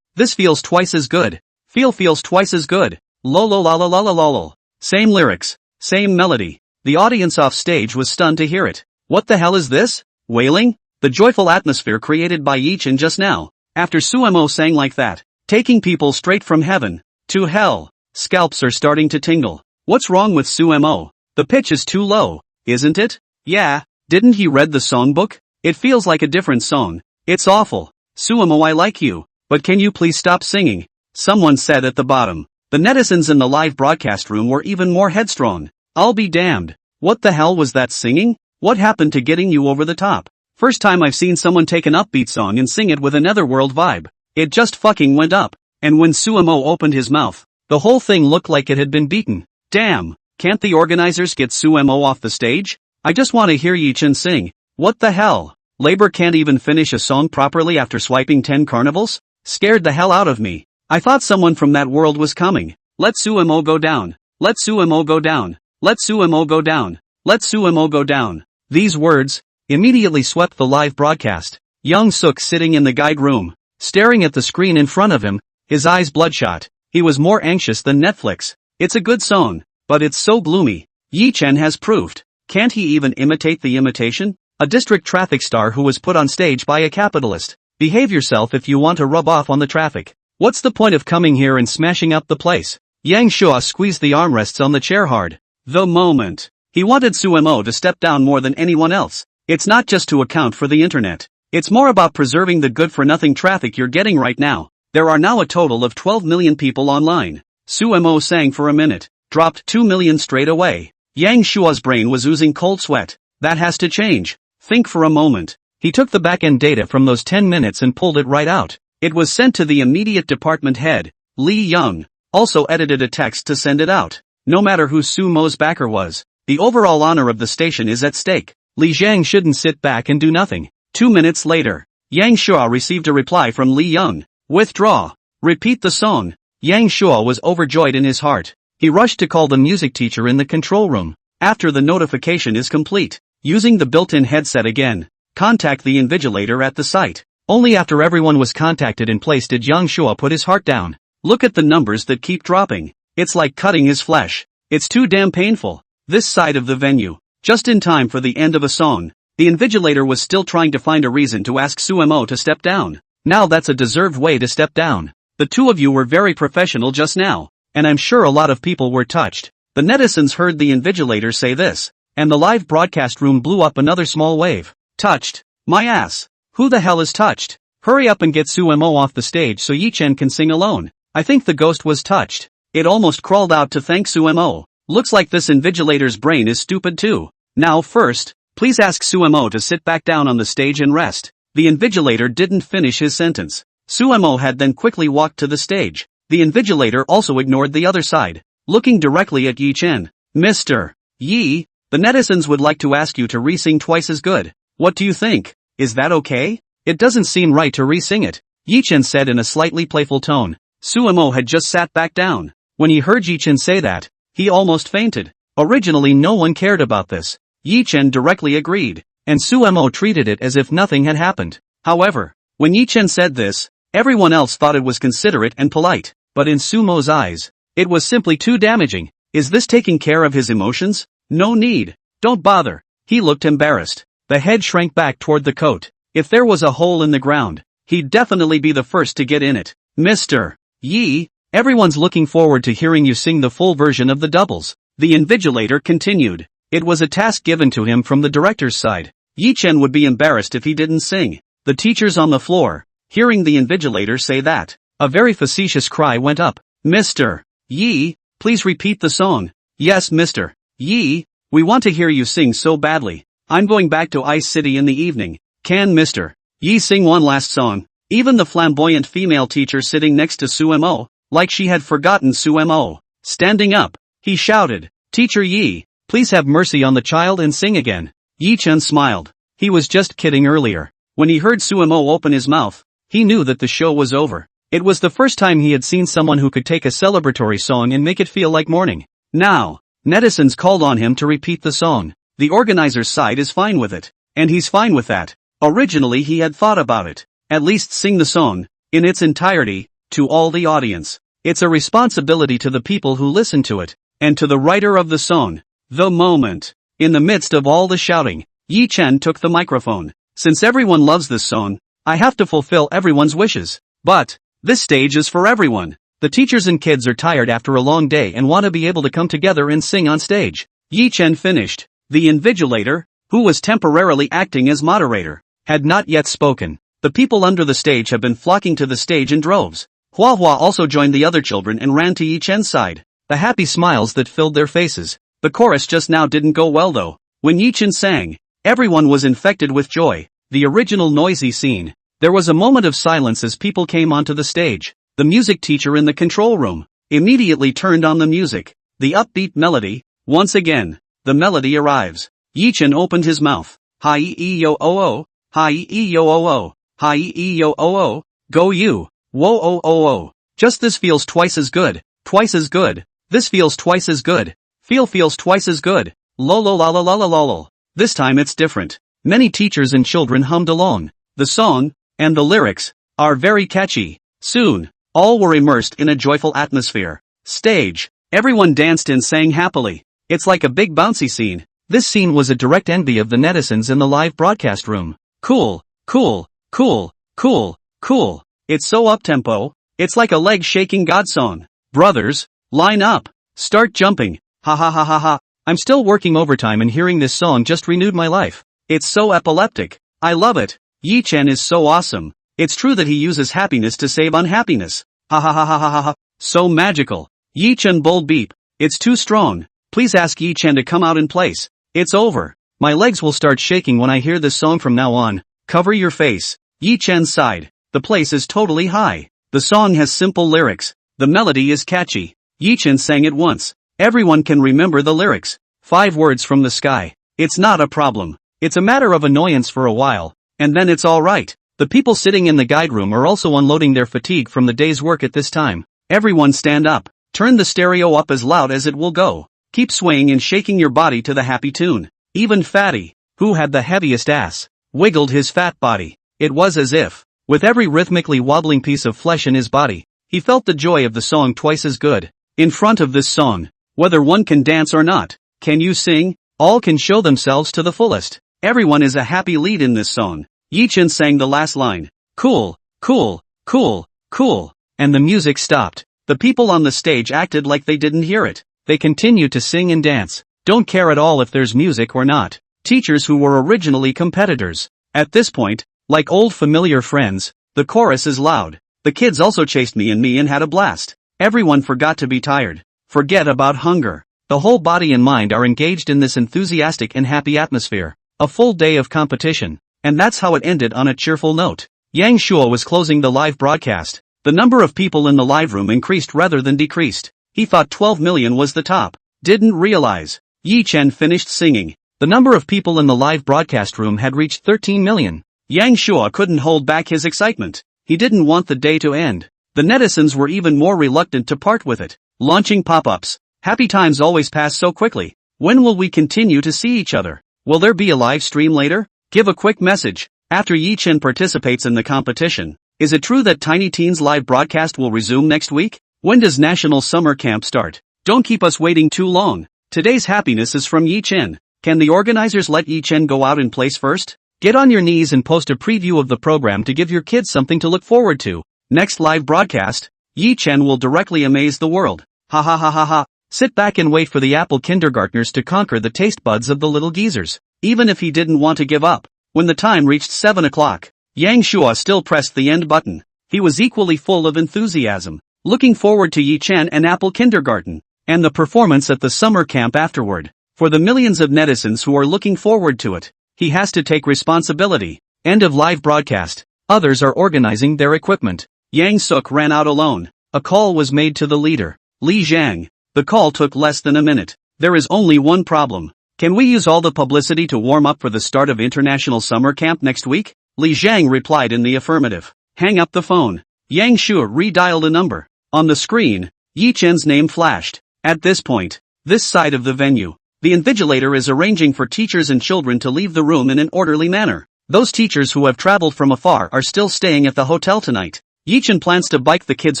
this feels twice as good, feels twice as good, lol. Same lyrics, same melody. The audience off stage was stunned to hear it. What the hell is this? Wailing? The joyful atmosphere created by Yichin just now, after Suemo sang like that, taking people straight from heaven to hell. Scalps are starting to tingle. What's wrong with Suemo? The pitch is too low, isn't it? Yeah, didn't he read the songbook? It feels like a different song. It's awful. Suemo, I like you, but can you please stop singing? Someone said at the bottom. The netizens in the live broadcast room were even more headstrong. I'll be damned. What the hell was that singing? What happened to getting you over the top? First time I've seen someone take an upbeat song and sing it with a netherworld vibe. It just fucking went up. And when Suemo opened his mouth, the whole thing looked like it had been beaten. Damn, can't the organizers get Suemo off the stage? I just want to hear Yichin sing. What the hell? Labor can't even finish a song properly after swiping 10 carnivals? Scared the hell out of me. I thought someone from that world was coming. Let Suemo go down. Let Suemo go down. Let Suemo go down. Let Suemo go down. These words immediately swept the live broadcast. Young Suk sitting in the guide room, staring at the screen in front of him, his eyes bloodshot. He was more anxious than Netflix. It's a good song, but it's so gloomy. Yichin has proved. Can't he even imitate the imitation? A district traffic star who was put on stage by a capitalist. Behave yourself if you want to rub off on the traffic. What's the point of coming here and smashing up the place? Yang Shua squeezed the armrests on the chair hard. The moment. He wanted Suemo to step down more than anyone else. It's not just to account for the internet. It's more about preserving the good-for-nothing traffic you're getting right now. There are now a total of 12 million people online. Suemo sang for a minute, dropped 2 million straight away. Yang Shua's brain was oozing cold sweat. That has to change. Think for a moment. He took the back-end data from those 10 minutes and pulled it right out. It was sent to the immediate department head, Lee Young. Also edited a text to send it out. No matter who Sumo's backer was, the overall honor of the station is at stake. Li Zhang shouldn't sit back and do nothing. 2 minutes later, Yang Shua received a reply from Li Young. Withdraw. Repeat the song. Yang Shua was overjoyed in his heart. He rushed to call the music teacher in the control room. After the notification is complete, using the built-in headset again, contact the invigilator at the site. Only after everyone was contacted in place did Yang Shua put his heart down. Look at the numbers that keep dropping. It's like cutting his flesh. It's too damn painful. This side of the venue. Just in time for the end of a song, the invigilator was still trying to find a reason to ask Suemo to step down. Now that's a deserved way to step down. The two of you were very professional just now, and I'm sure a lot of people were touched. The netizens heard the invigilator say this, and the live broadcast room blew up another small wave. Touched? My ass. Who the hell is touched? Hurry up and get Suemo off the stage so Yichin can sing alone. I think the ghost was touched. It almost crawled out to thank Suemo. Looks like this invigilator's brain is stupid too. Now first, please ask Suemo to sit back down on the stage and rest. The invigilator didn't finish his sentence. Suemo had then quickly walked to the stage. The invigilator also ignored the other side, looking directly at Yichin. Mr. Yi, the netizens would like to ask you to re-sing twice as good. What do you think? Is that okay? It doesn't seem right to re-sing it, Yichin said in a slightly playful tone. Suemo had just sat back down. When he heard Yichin say that, he almost fainted. Originally no one cared about this. Yichin directly agreed, and Suemo treated it as if nothing had happened. However, when Yichin said this, everyone else thought it was considerate and polite, but in Sumo's eyes, it was simply too damaging. Is this taking care of his emotions? No need. Don't bother. He looked embarrassed. The head shrank back toward the coat. If there was a hole in the ground, he'd definitely be the first to get in it. Mr. Yi, everyone's looking forward to hearing you sing the full version of the doubles. The invigilator continued. It was a task given to him from the director's side. Yichin would be embarrassed if he didn't sing. The teachers on the floor, hearing the invigilator say that, a very facetious cry went up. Mr. Yi, please repeat the song. Yes, Mr. Yi, we want to hear you sing so badly. I'm going back to Ice City in the evening. Can Mr. Yi sing one last song? Even the flamboyant female teacher sitting next to Suemo, like she had forgotten Suemo. Standing up, he shouted, Teacher Yi, please have mercy on the child and sing again. Yichin smiled. He was just kidding earlier. When he heard Sumo open his mouth, he knew that the show was over. It was the first time he had seen someone who could take a celebratory song and make it feel like morning. Now, netizens called on him to repeat the song. The organizer's side is fine with it. And he's fine with that. Originally he had thought about it. At least sing the song, in its entirety, to all the audience. It's a responsibility to the people who listen to it, and to the writer of the song. The moment. In the midst of all the shouting, Yi Chen took the microphone. Since everyone loves this song, I have to fulfill everyone's wishes. But, this stage is for everyone. The teachers and kids are tired after a long day and want to be able to come together and sing on stage. Yi Chen finished. The invigilator, who was temporarily acting as moderator, had not yet spoken. The people under the stage have been flocking to the stage in droves. Hua Hua also joined the other children and ran to Yi Chen's side. The happy smiles that filled their faces. The chorus just now didn't go well though. When Yi Chen sang, everyone was infected with joy. The original noisy scene. There was a moment of silence as people came onto the stage. The music teacher in the control room immediately turned on the music. The upbeat melody. Once again, the melody arrives. Yi Chen opened his mouth. Hi-e-yo-o-o, hi-e-yo-o-o, hi-e-yo-o-o, go you, whoa-o-o-o. Just this feels twice as good, twice as good. This feels twice as good. Feels twice as good. Lo-lo-la-la-la-la-la-la. This time it's different. Many teachers and children hummed along. The song, and the lyrics, are very catchy. Soon, all were immersed in a joyful atmosphere. Stage. Everyone danced and sang happily. It's like a big bouncy scene. This scene was a direct envy of the netizens in the live broadcast room. Cool, cool, cool, cool, cool. It's so up-tempo. It's like a leg-shaking God song. Brothers, line up. Start jumping. Ha ha ha ha ha. I'm still working overtime and hearing this song just renewed my life. It's so epileptic. I love it. Yi Chen is so awesome. It's true that he uses happiness to save unhappiness. Ha ha ha ha ha ha ha. So magical. Yi Chen bold beep. It's too strong. Please ask Yi Chen to come out in place. It's over. My legs will start shaking when I hear this song from now on. Cover your face. Yi Chen's side. The place is totally high. The song has simple lyrics. The melody is catchy. Yi Chen sang it once. Everyone can remember the lyrics. 5 words from the sky. It's not a problem. It's a matter of annoyance for a while, and then it's alright. The people sitting in the guide room are also unloading their fatigue from the day's work at this time. Everyone stand up. Turn the stereo up as loud as it will go. Keep swaying and shaking your body to the happy tune. Even Fatty, who had the heaviest ass, wiggled his fat body. It was as if, with every rhythmically wobbling piece of flesh in his body, he felt the joy of the song twice as good. In front of this song, whether one can dance or not, can you sing? All can show themselves to the fullest. Everyone is a happy lead in this song. Yi Chen sang the last line. Cool, cool, cool, cool. And the music stopped. The people on the stage acted like they didn't hear it. They continued to sing and dance. Don't care at all if there's music or not. Teachers who were originally competitors. At this point, like old familiar friends, the chorus is loud. The kids also chased me and had a blast. Everyone forgot to be tired. Forget about hunger. The whole body and mind are engaged in this enthusiastic and happy atmosphere. A full day of competition. And that's how it ended on a cheerful note. Yang Shuo was closing the live broadcast. The number of people in the live room increased rather than decreased. He thought 12 million was the top. Didn't realize. Yi Chen finished singing. The number of people in the live broadcast room had reached 13 million. Yang Shuo couldn't hold back his excitement. He didn't want the day to end. The netizens were even more reluctant to part with it. Launching pop-ups. Happy times always pass so quickly. When will we continue to see each other? Will there be a live stream later? Give a quick message. After Yi Chen participates in the competition, is it true that Tiny Teen's live broadcast will resume next week? When does National Summer Camp start? Don't keep us waiting too long. Today's happiness is from Yi Chen. Can the organizers let Yi Chen go out in place first? Get on your knees and post a preview of the program to give your kids something to look forward to. Next live broadcast, Yi Chen will directly amaze the world. Ha ha ha ha ha. Sit back and wait for the apple kindergartners to conquer the taste buds of the little geezers. Even if he didn't want to give up. When the time reached 7 o'clock, Yang Shuo still pressed the end button. He was equally full of enthusiasm. Looking forward to Yi Chen and Apple Kindergarten, and the performance at the summer camp afterward. For the millions of netizens who are looking forward to it, he has to take responsibility. End of live broadcast. Others are organizing their equipment. Yang Suk ran out alone. A call was made to the leader, Li Zhang. The call took less than a minute. There is only one problem. Can we use all the publicity to warm up for the start of international summer camp next week? Li Zhang replied in the affirmative. Hang up the phone. Yang Shu redialed a number. On the screen, Yi Chen's name flashed. At this point, this side of the venue, the invigilator is arranging for teachers and children to leave the room in an orderly manner. Those teachers who have traveled from afar are still staying at the hotel tonight. Yi Chen plans to bike the kids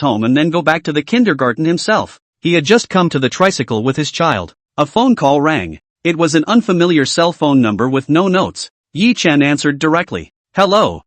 home and then go back to the kindergarten himself. He had just come to the tricycle with his child. A phone call rang. It was an unfamiliar cell phone number with no notes. Yi Chen answered directly. Hello,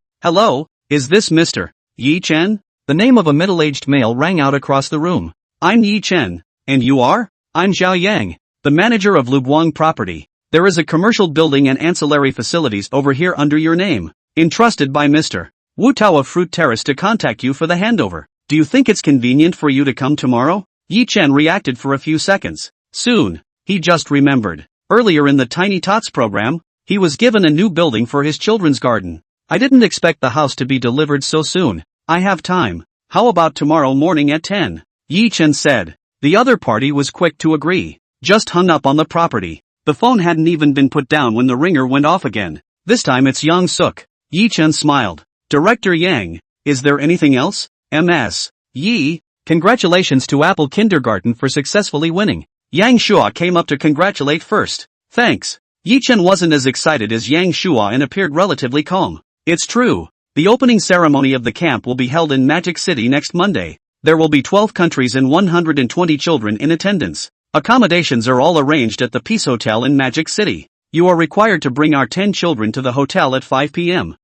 is this Mr. Yi Chen? The name of a middle-aged male rang out across the room. I'm Yi Chen. And you are? I'm Zhao Yang, the manager of Lubuang property. There is a commercial building and ancillary facilities over here under your name. Entrusted by Mr. Wu Tao of Fruit Terrace to contact you for the handover. Do you think it's convenient for you to come tomorrow? Yi Chen reacted for a few seconds. Soon, he just remembered. Earlier in the Tiny Tots program, he was given a new building for his children's garden. I didn't expect the house to be delivered so soon. I have time. How about tomorrow morning at 10? Yi Chen said. The other party was quick to agree. Just hung up on the property. The phone hadn't even been put down when the ringer went off again. This time it's Yang Suk. Yi Chen smiled. Director Yang, is there anything else? Ms. Yi, congratulations to Apple Kindergarten for successfully winning. Yang Shua came up to congratulate first. Thanks. Yi Chen wasn't as excited as Yang Shua and appeared relatively calm. It's true. The opening ceremony of the camp will be held in Magic City next Monday. There will be 12 countries and 120 children in attendance. Accommodations are all arranged at the Peace Hotel in Magic City. You are required to bring our 10 children to the hotel at 5 p.m.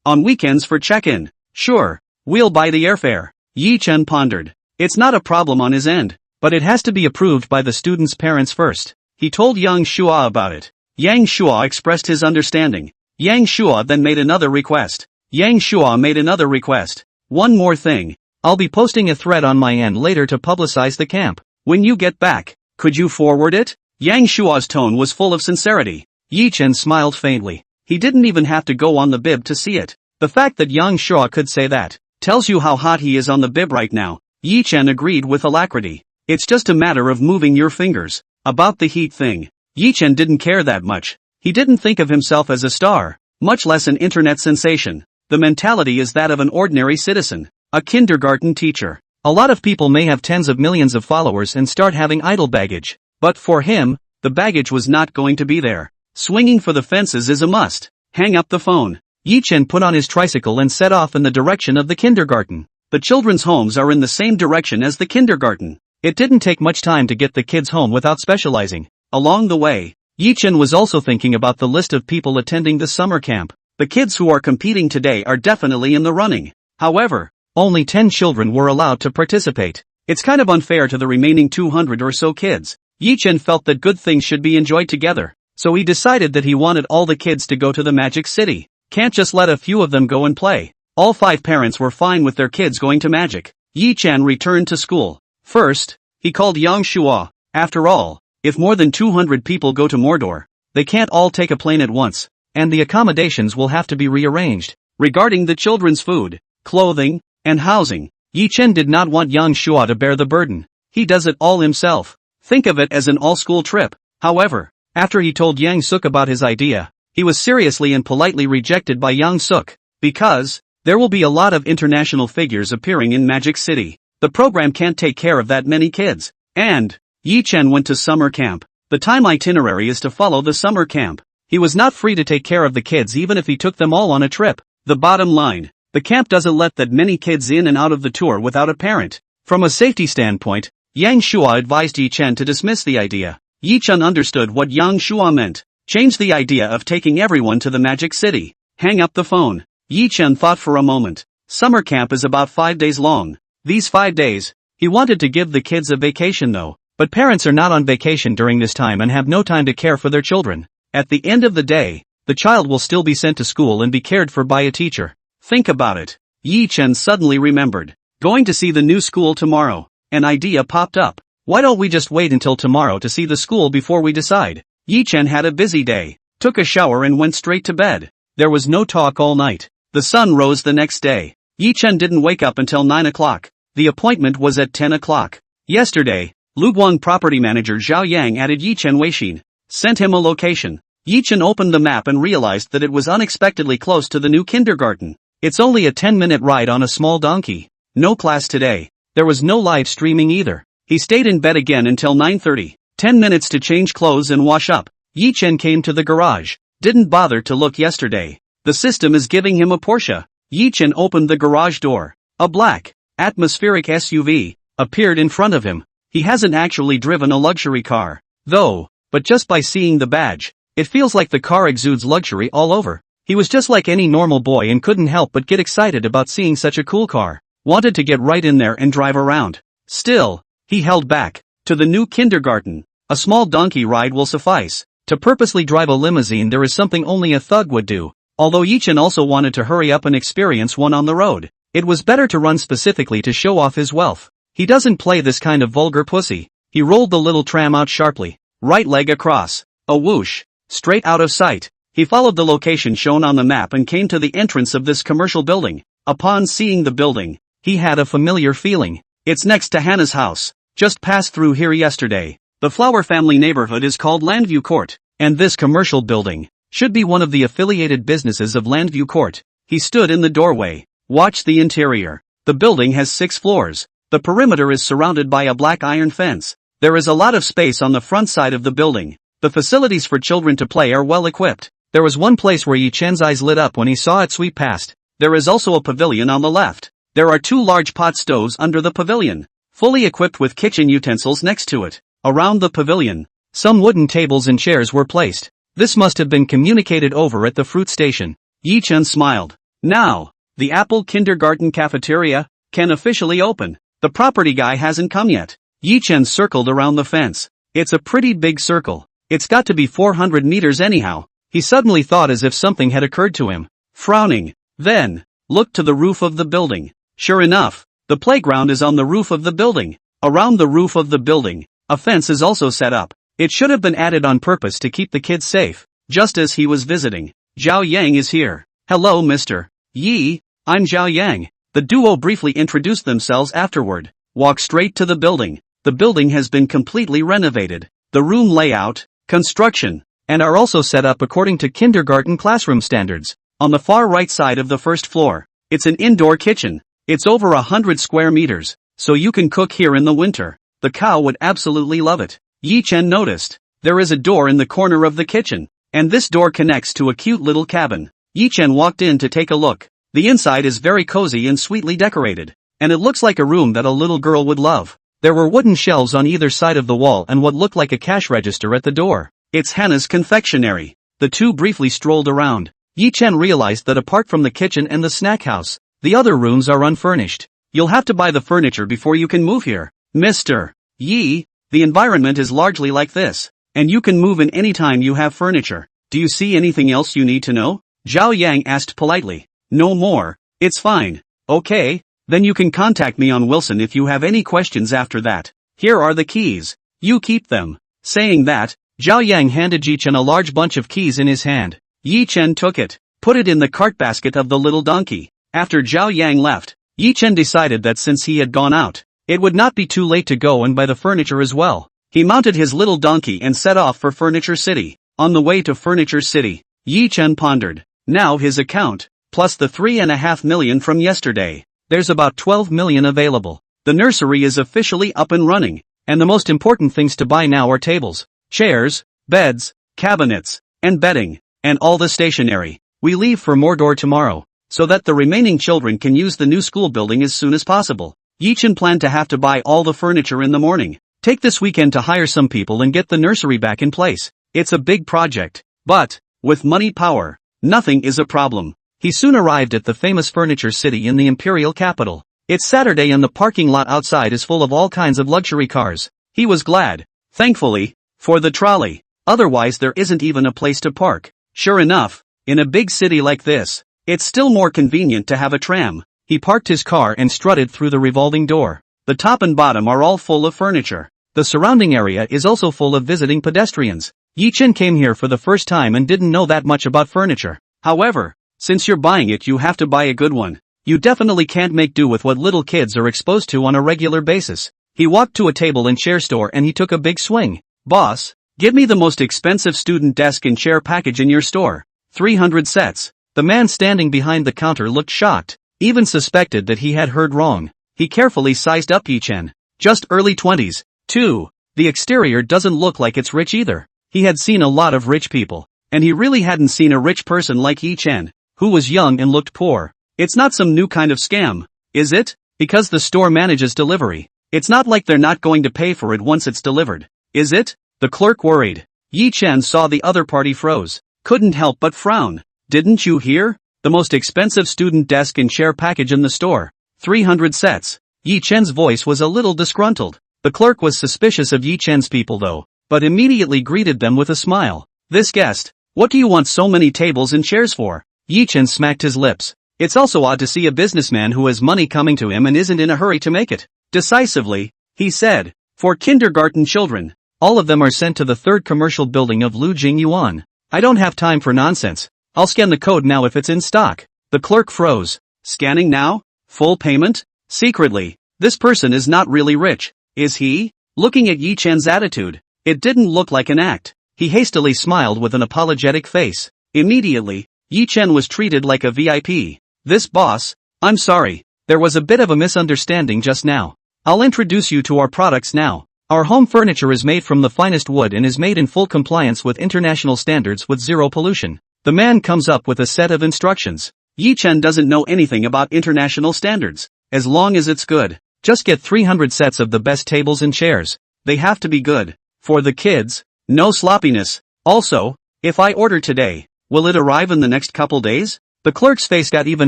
On weekends for check-in. Sure, we'll buy the airfare. Yi Chen pondered. It's not a problem on his end, but it has to be approved by the students' parents first. He told Yang Shua about it. Yang Shua expressed his understanding. Yang Shua then made another request. Yang Shua made another request. One more thing. I'll be posting a thread on my end later to publicize the camp. When you get back, could you forward it? Yang Shua's tone was full of sincerity. Yi Chen smiled faintly. He didn't even have to go on the bib to see it. The fact that Yang Shua could say that tells you how hot he is on the bib right now. Yi Chen agreed with alacrity. It's just a matter of moving your fingers. About the heat thing, Yi Chen didn't care that much. He didn't think of himself as a star, much less an internet sensation. The mentality is that of an ordinary citizen, a kindergarten teacher. A lot of people may have tens of millions of followers and start having idle baggage. But for him, the baggage was not going to be there. Swinging for the fences is a must. Hang up the phone. Yi Chen put on his tricycle and set off in the direction of the kindergarten. The children's homes are in the same direction as the kindergarten. It didn't take much time to get the kids home without specializing. Along the way, Yi Chen was also thinking about the list of people attending the summer camp. The kids who are competing today are definitely in the running. However, only 10 children were allowed to participate. It's kind of unfair to the remaining 200 or so kids. Yi Chen felt that good things should be enjoyed together. So he decided that he wanted all the kids to go to the Magic City. Can't just let a few of them go and play. All 5 parents were fine with their kids going to Magic. Yi Chen returned to school. First, he called Yang Shua. After all, if more than 200 people go to Mordor, they can't all take a plane at once, and the accommodations will have to be rearranged. Regarding the children's food, clothing, and housing, Yi Chen did not want Yang Shua to bear the burden. He does it all himself. Think of it as an all-school trip. However, after he told Yang Suk about his idea, he was seriously and politely rejected by Yang Suk, because there will be a lot of international figures appearing in Magic City. The program can't take care of that many kids. And Yi Chen went to summer camp. The time itinerary is to follow the summer camp. He was not free to take care of the kids even if he took them all on a trip. The bottom line, the camp doesn't let that many kids in and out of the tour without a parent. From a safety standpoint, Yang Shua advised Yi Chen to dismiss the idea. Yi Chen understood what Yang Shua meant. Change the idea of taking everyone to the Magic City. Hang up the phone. Yi Chen thought for a moment. Summer camp is about 5 days long. These 5 days, he wanted to give the kids a vacation though. But parents are not on vacation during this time and have no time to care for their children. At the end of the day, the child will still be sent to school and be cared for by a teacher. Think about it. Yi Chen suddenly remembered. Going to see the new school tomorrow. An idea popped up. Why don't we just wait until tomorrow to see the school before we decide? Yi Chen had a busy day, took a shower and went straight to bed. There was no talk all night. The sun rose the next day. Yi Chen didn't wake up until 9 o'clock. The appointment was at 10 o'clock. Yesterday, Lubuang property manager Zhao Yang added Yi Chen Weishin. sent him a location. Yi-Chen opened the map and realized that it was unexpectedly close to the new kindergarten. It's only a 10-minute ride on a small donkey. No class today. There was no live streaming either. He stayed in bed again until 9:30. 10 minutes to change clothes and wash up. Yi-Chen came to the garage. Didn't bother to look yesterday. The system is giving him a Porsche. Yi-Chen opened the garage door. A black, atmospheric SUV appeared in front of him. He hasn't actually driven a luxury car, though, but just by seeing the badge, it feels like the car exudes luxury all over. He was just like any normal boy and couldn't help but get excited about seeing such a cool car. Wanted to get right in there and drive around. Still, he held back. To the new kindergarten, a small donkey ride will suffice. To purposely drive a limousine there is something only a thug would do. Although Yi-Chen also wanted to hurry up and experience one on the road, it was better to run specifically to show off his wealth. He doesn't play this kind of vulgar pussy. He rolled the little tram out sharply. Right leg across. A whoosh. Straight out of sight. He followed the location shown on the map and came to the entrance of this commercial building. Upon seeing the building, he had a familiar feeling. It's next to Hannah's house. Just passed through here yesterday. The Flower family neighborhood is called Landview Court, and this commercial building should be one of the affiliated businesses of Landview Court. He stood in the doorway. Watched the interior. The building has 6 floors. The perimeter is surrounded by a black iron fence. There is a lot of space on the front side of the building. The facilities for children to play are well equipped. There was one place where Yi-Chen's eyes lit up when he saw it sweep past. There is also a pavilion on the left. There are 2 large pot stoves under the pavilion, fully equipped with kitchen utensils next to it. Around the pavilion, some wooden tables and chairs were placed. This must have been communicated over at the fruit station. Yi-Chen smiled. Now, the Apple Kindergarten cafeteria can officially open. The property guy hasn't come yet. Yi-Chen circled around the fence. It's a pretty big circle. It's got to be 400 meters anyhow. He suddenly thought as if something had occurred to him. Frowning, then, looked to the roof of the building. Sure enough, the playground is on the roof of the building. Around the roof of the building, a fence is also set up. It should have been added on purpose to keep the kids safe. Just as he was visiting, Zhao Yang is here. Hello Mr. Yi, I'm Zhao Yang. The duo briefly introduced themselves afterward. Walk straight to the building. The building has been completely renovated. The room layout, construction, and are also set up according to kindergarten classroom standards. On the far right side of the first floor, it's an indoor kitchen. It's over 100 square meters, so you can cook here in the winter. The cow would absolutely love it. Yi-Chen noticed. There is a door in the corner of the kitchen, and this door connects to a cute little cabin. Yi-Chen walked in to take a look. The inside is very cozy and sweetly decorated, and it looks like a room that a little girl would love. There were wooden shelves on either side of the wall and what looked like a cash register at the door. It's Hannah's confectionery. The two briefly strolled around. Yi-Chen realized that apart from the kitchen and the snack house, the other rooms are unfurnished. You'll have to buy the furniture before you can move here. Mr. Yi, the environment is largely like this, and you can move in any time you have furniture. Do you see anything else you need to know? Zhao Yang asked politely. No more. It's fine. Okay, then you can contact me on Wilson if you have any questions after that. Here are the keys. You keep them. Saying that, Zhao Yang handed Yi-Chen a large bunch of keys in his hand. Yi-Chen took it, put it in the cart basket of the little donkey. After Zhao Yang left, Yi-Chen decided that since he had gone out, it would not be too late to go and buy the furniture as well. He mounted his little donkey and set off for Furniture City. On the way to Furniture City, Yi-Chen pondered. Now his account, plus the 3.5 million from yesterday, there's about 12 million available. The nursery is officially up and running, and the most important things to buy now are tables, chairs, beds, cabinets, and bedding, and all the stationery. We leave for Mordor tomorrow, so that the remaining children can use the new school building as soon as possible. Yi-Chen planned to have to buy all the furniture in the morning, take this weekend to hire some people and get the nursery back in place. It's a big project, but, with money power, nothing is a problem. He soon arrived at the famous Furniture City in the imperial capital. It's Saturday and the parking lot outside is full of all kinds of luxury cars. He was glad, thankfully, for the trolley. Otherwise there isn't even a place to park. Sure enough, in a big city like this, it's still more convenient to have a tram. He parked his car and strutted through the revolving door. The top and bottom are all full of furniture. The surrounding area is also full of visiting pedestrians. Yi-Chen came here for the first time and didn't know that much about furniture. However, since you're buying it you have to buy a good one. You definitely can't make do with what little kids are exposed to on a regular basis. He walked to a table and chair store and he took a big swing. Boss, Give me the most expensive student desk and chair package in your store. 300 sets. The man standing behind the counter looked shocked, even suspected that he had heard wrong. He carefully sized up Yi-Chen. Just early 20s. 2. The exterior doesn't look like it's rich either. He had seen a lot of rich people, and he really hadn't seen a rich person like Yi-Chen, who was young and looked poor. It's not some new kind of scam, is it? Because the store manages delivery. It's not like they're not going to pay for it once it's delivered, is it? The clerk worried. Yi-Chen saw the other party froze. Couldn't help but frown. Didn't you hear? The most expensive student desk and chair package in the store. 300 sets. Yi-Chen's voice was a little disgruntled. The clerk was suspicious of Yi-Chen's people though, but immediately greeted them with a smile. This guest, what do you want so many tables and chairs for? Yi-Chen smacked his lips. It's also odd to see a businessman who has money coming to him and isn't in a hurry to make it. Decisively, he said, for kindergarten children. All of them are sent to the third commercial building of Lu Jing Yuan. I don't have time for nonsense. I'll scan the code now if it's in stock. The clerk froze. Scanning now? Full payment? Secretly, this person is not really rich, is he? Looking at Yi-Chen's attitude, it didn't look like an act. He hastily smiled with an apologetic face. Immediately, Yi-Chen was treated like a VIP. This boss, I'm sorry, there was a bit of a misunderstanding just now. I'll introduce you to our products now. Our home furniture is made from the finest wood and is made in full compliance with international standards with zero pollution. The man comes up with a set of instructions. Yi-Chen doesn't know anything about international standards. As long as it's good, just get 300 sets of the best tables and chairs. They have to be good. For the kids, no sloppiness. Also, if I order today, will it arrive in the next couple days? The clerk's face got even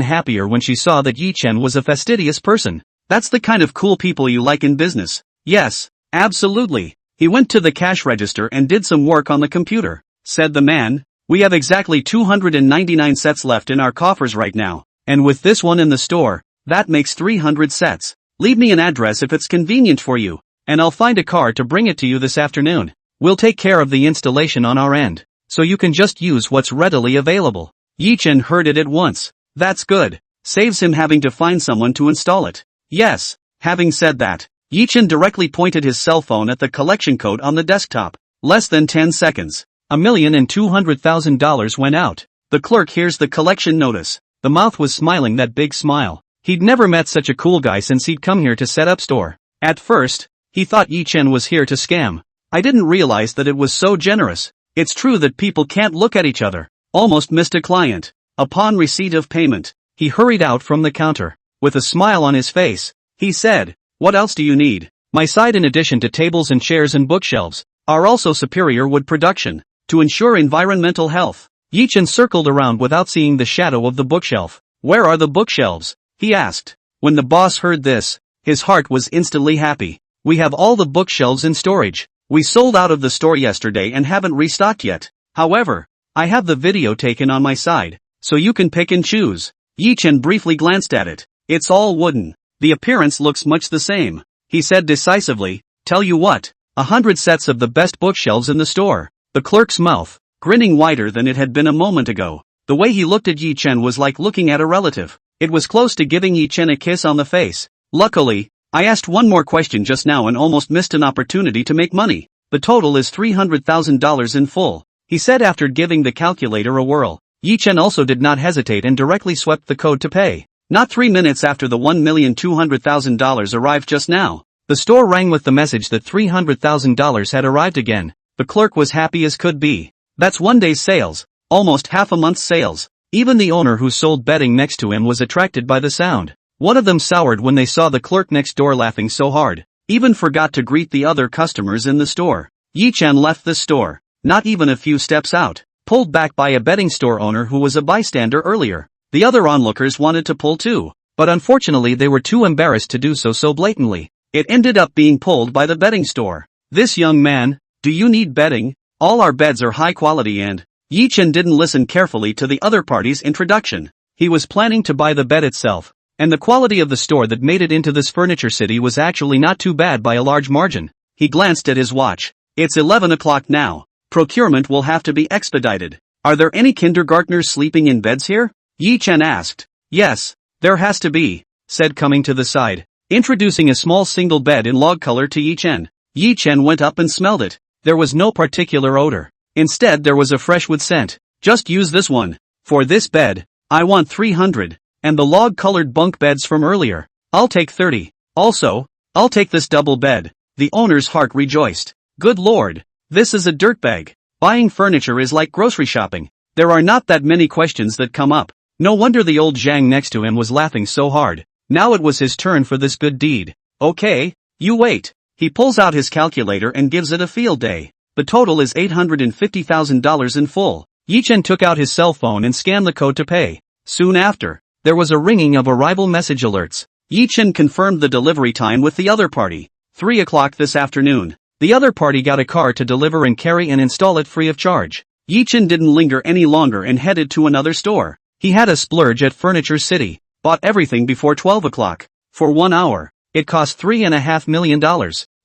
happier when she saw that Yi-Chen was a fastidious person. That's the kind of cool people you like in business. Yes, absolutely. He went to the cash register and did some work on the computer. Said the man, we have exactly 299 sets left in our coffers right now, and with this one in the store, that makes 300 sets. Leave me an address if it's convenient for you, and I'll find a car to bring it to you this afternoon. We'll take care of the installation on our end, so you can just use what's readily available. Yi-Chen heard it at once. That's good. Saves him having to find someone to install it. Yes. Having said that, Yi-Chen directly pointed his cell phone at the collection code on the desktop. Less than 10 seconds. $1,200,000 went out. The clerk hears the collection notice. The mouth was smiling that big smile. He'd never met such a cool guy since he'd come here to set up store. At first, he thought Yi-Chen was here to scam. I didn't realize that it was so generous. It's true that people can't look at each other. Almost missed a client. Upon receipt of payment, he hurried out from the counter. With a smile on his face, he said, what else do you need? My side in addition to tables and chairs and bookshelves, are also superior wood production. To ensure environmental health. Yi-Chen circled around without seeing the shadow of the bookshelf. Where are the bookshelves? He asked. When the boss heard this, his heart was instantly happy. We have all the bookshelves in storage. We sold out of the store yesterday and haven't restocked yet. However, I have the video taken on my side, so you can pick and choose. Yi-Chen briefly glanced at it. It's all wooden. The appearance looks much the same. He said decisively, tell you what, 100 sets of the best bookshelves in the store. The clerk's mouth, grinning wider than it had been a moment ago. The way he looked at Yi-Chen was like looking at a relative. It was close to giving Yi-Chen a kiss on the face. Luckily, I asked one more question just now and almost missed an opportunity to make money. The total is $300,000 in full, he said after giving the calculator a whirl. Yi-Chen also did not hesitate and directly swept the code to pay. Not 3 minutes after the $1,200,000 arrived just now, the store rang with the message that $300,000 had arrived again. The clerk was happy as could be. That's one day's sales, almost half a month's sales. Even the owner who sold bedding next to him was attracted by the sound. One of them soured when they saw the clerk next door laughing so hard, even forgot to greet the other customers in the store. Yi-Chen left the store, not even a few steps out, pulled back by a bedding store owner who was a bystander earlier. The other onlookers wanted to pull too, but unfortunately they were too embarrassed to do so blatantly. It ended up being pulled by the bedding store. This young man, do you need bedding? All our beds are high quality and Yi-Chen didn't listen carefully to the other party's introduction. He was planning to buy the bed itself, and the quality of the store that made it into this furniture city was actually not too bad by a large margin. He glanced at his watch. It's 11 o'clock now. Procurement will have to be expedited. Are there any kindergartners sleeping in beds here? Yi-Chen asked. Yes, there has to be, said coming to the side, introducing a small single bed in log color to Yi-Chen. Yi-Chen went up and smelled it. There was no particular odor. Instead there was a fresh wood scent. Just use this one. For this bed, I want 300. And the log-colored bunk beds from earlier. I'll take 30. Also, I'll take this double bed. The owner's heart rejoiced. Good lord. This is a dirtbag. Buying furniture is like grocery shopping. There are not that many questions that come up. No wonder the old Zhang next to him was laughing so hard. Now it was his turn for this good deed. Okay, you wait. He pulls out his calculator and gives it a field day. The total is $850,000 in full. Yi Chen took out his cell phone and scanned the code to pay. Soon after, there was a ringing of arrival message alerts. Yi Chen confirmed the delivery time with the other party. 3 o'clock this afternoon. The other party got a car to deliver and carry and install it free of charge. Yi Chen didn't linger any longer and headed to another store. He had a splurge at Furniture City. Bought everything before 12 o'clock. For 1 hour. It cost $3.5 million.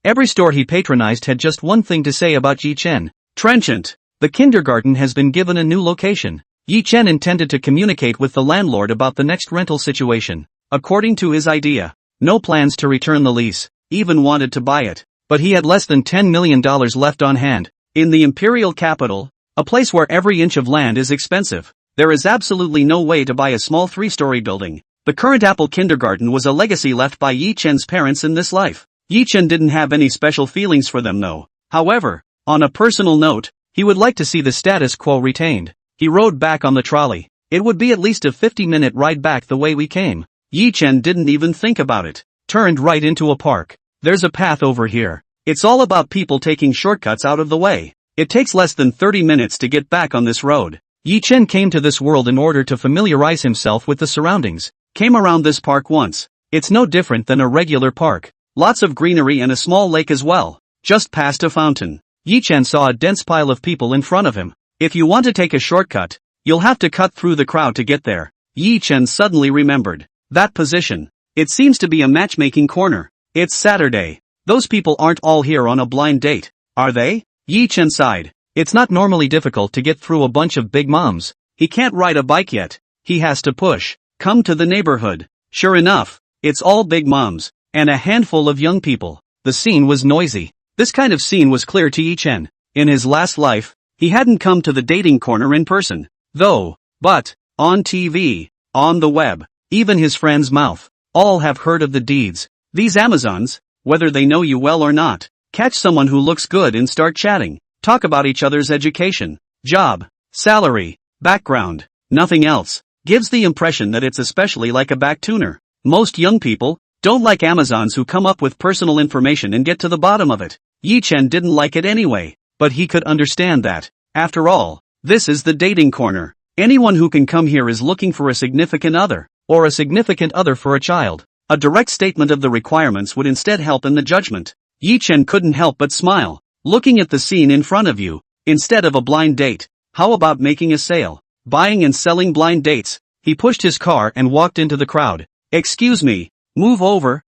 Every store he patronized had just one thing to say about Yi Chen. Trenchant. The kindergarten has been given a new location. Yi Chen intended to communicate with the landlord about the next rental situation. According to his idea. No plans to return the lease. Even wanted to buy it. But he had less than $10 million left on hand. In the imperial capital, a place where every inch of land is expensive, there is absolutely no way to buy a small 3-story building. The current Apple kindergarten was a legacy left by Yi Chen's parents in this life. Yi Chen didn't have any special feelings for them though. However, on a personal note, he would like to see the status quo retained. He rode back on the trolley. It would be at least a 50-minute ride back the way we came. Yi Chen didn't even think about it. Turned right into a park. There's a path over here. It's all about people taking shortcuts out of the way. It takes less than 30 minutes to get back on this road. Yi Chen came to this world in order to familiarize himself with the surroundings. Came around this park once. It's no different than a regular park. Lots of greenery and a small lake as well. Just past a fountain. Yi Chen saw a dense pile of people in front of him. If you want to take a shortcut, you'll have to cut through the crowd to get there. Yi Chen suddenly remembered. That position. It seems to be a matchmaking corner. It's Saturday. Those people aren't all here on a blind date, are they? Yi Chen sighed. It's not normally difficult to get through a bunch of big moms. He can't ride a bike yet. He has to push. Come to the neighborhood. Sure enough, it's all big moms. And a handful of young people. The scene was noisy. This kind of scene was clear to Yi Chen. In his last life, he hadn't come to the dating corner in person. Though, but, on TV, on the web, even his friend's mouth, all have heard of the deeds. These Amazons, whether they know you well or not, catch someone who looks good and start chatting. Talk about each other's education, job, salary, background, nothing else. Gives the impression that it's especially like a back tuner. Most young people don't like Amazons who come up with personal information and get to the bottom of it. Yi Chen didn't like it anyway, but he could understand that. After all, this is the dating corner. Anyone who can come here is looking for a significant other, or a significant other for a child. A direct statement of the requirements would instead help in the judgment. Yi Chen couldn't help but smile. Looking at the scene in front of you, instead of a blind date, how about making a sale? Buying and selling blind dates. He pushed his car and walked into the crowd. Excuse me. Move over,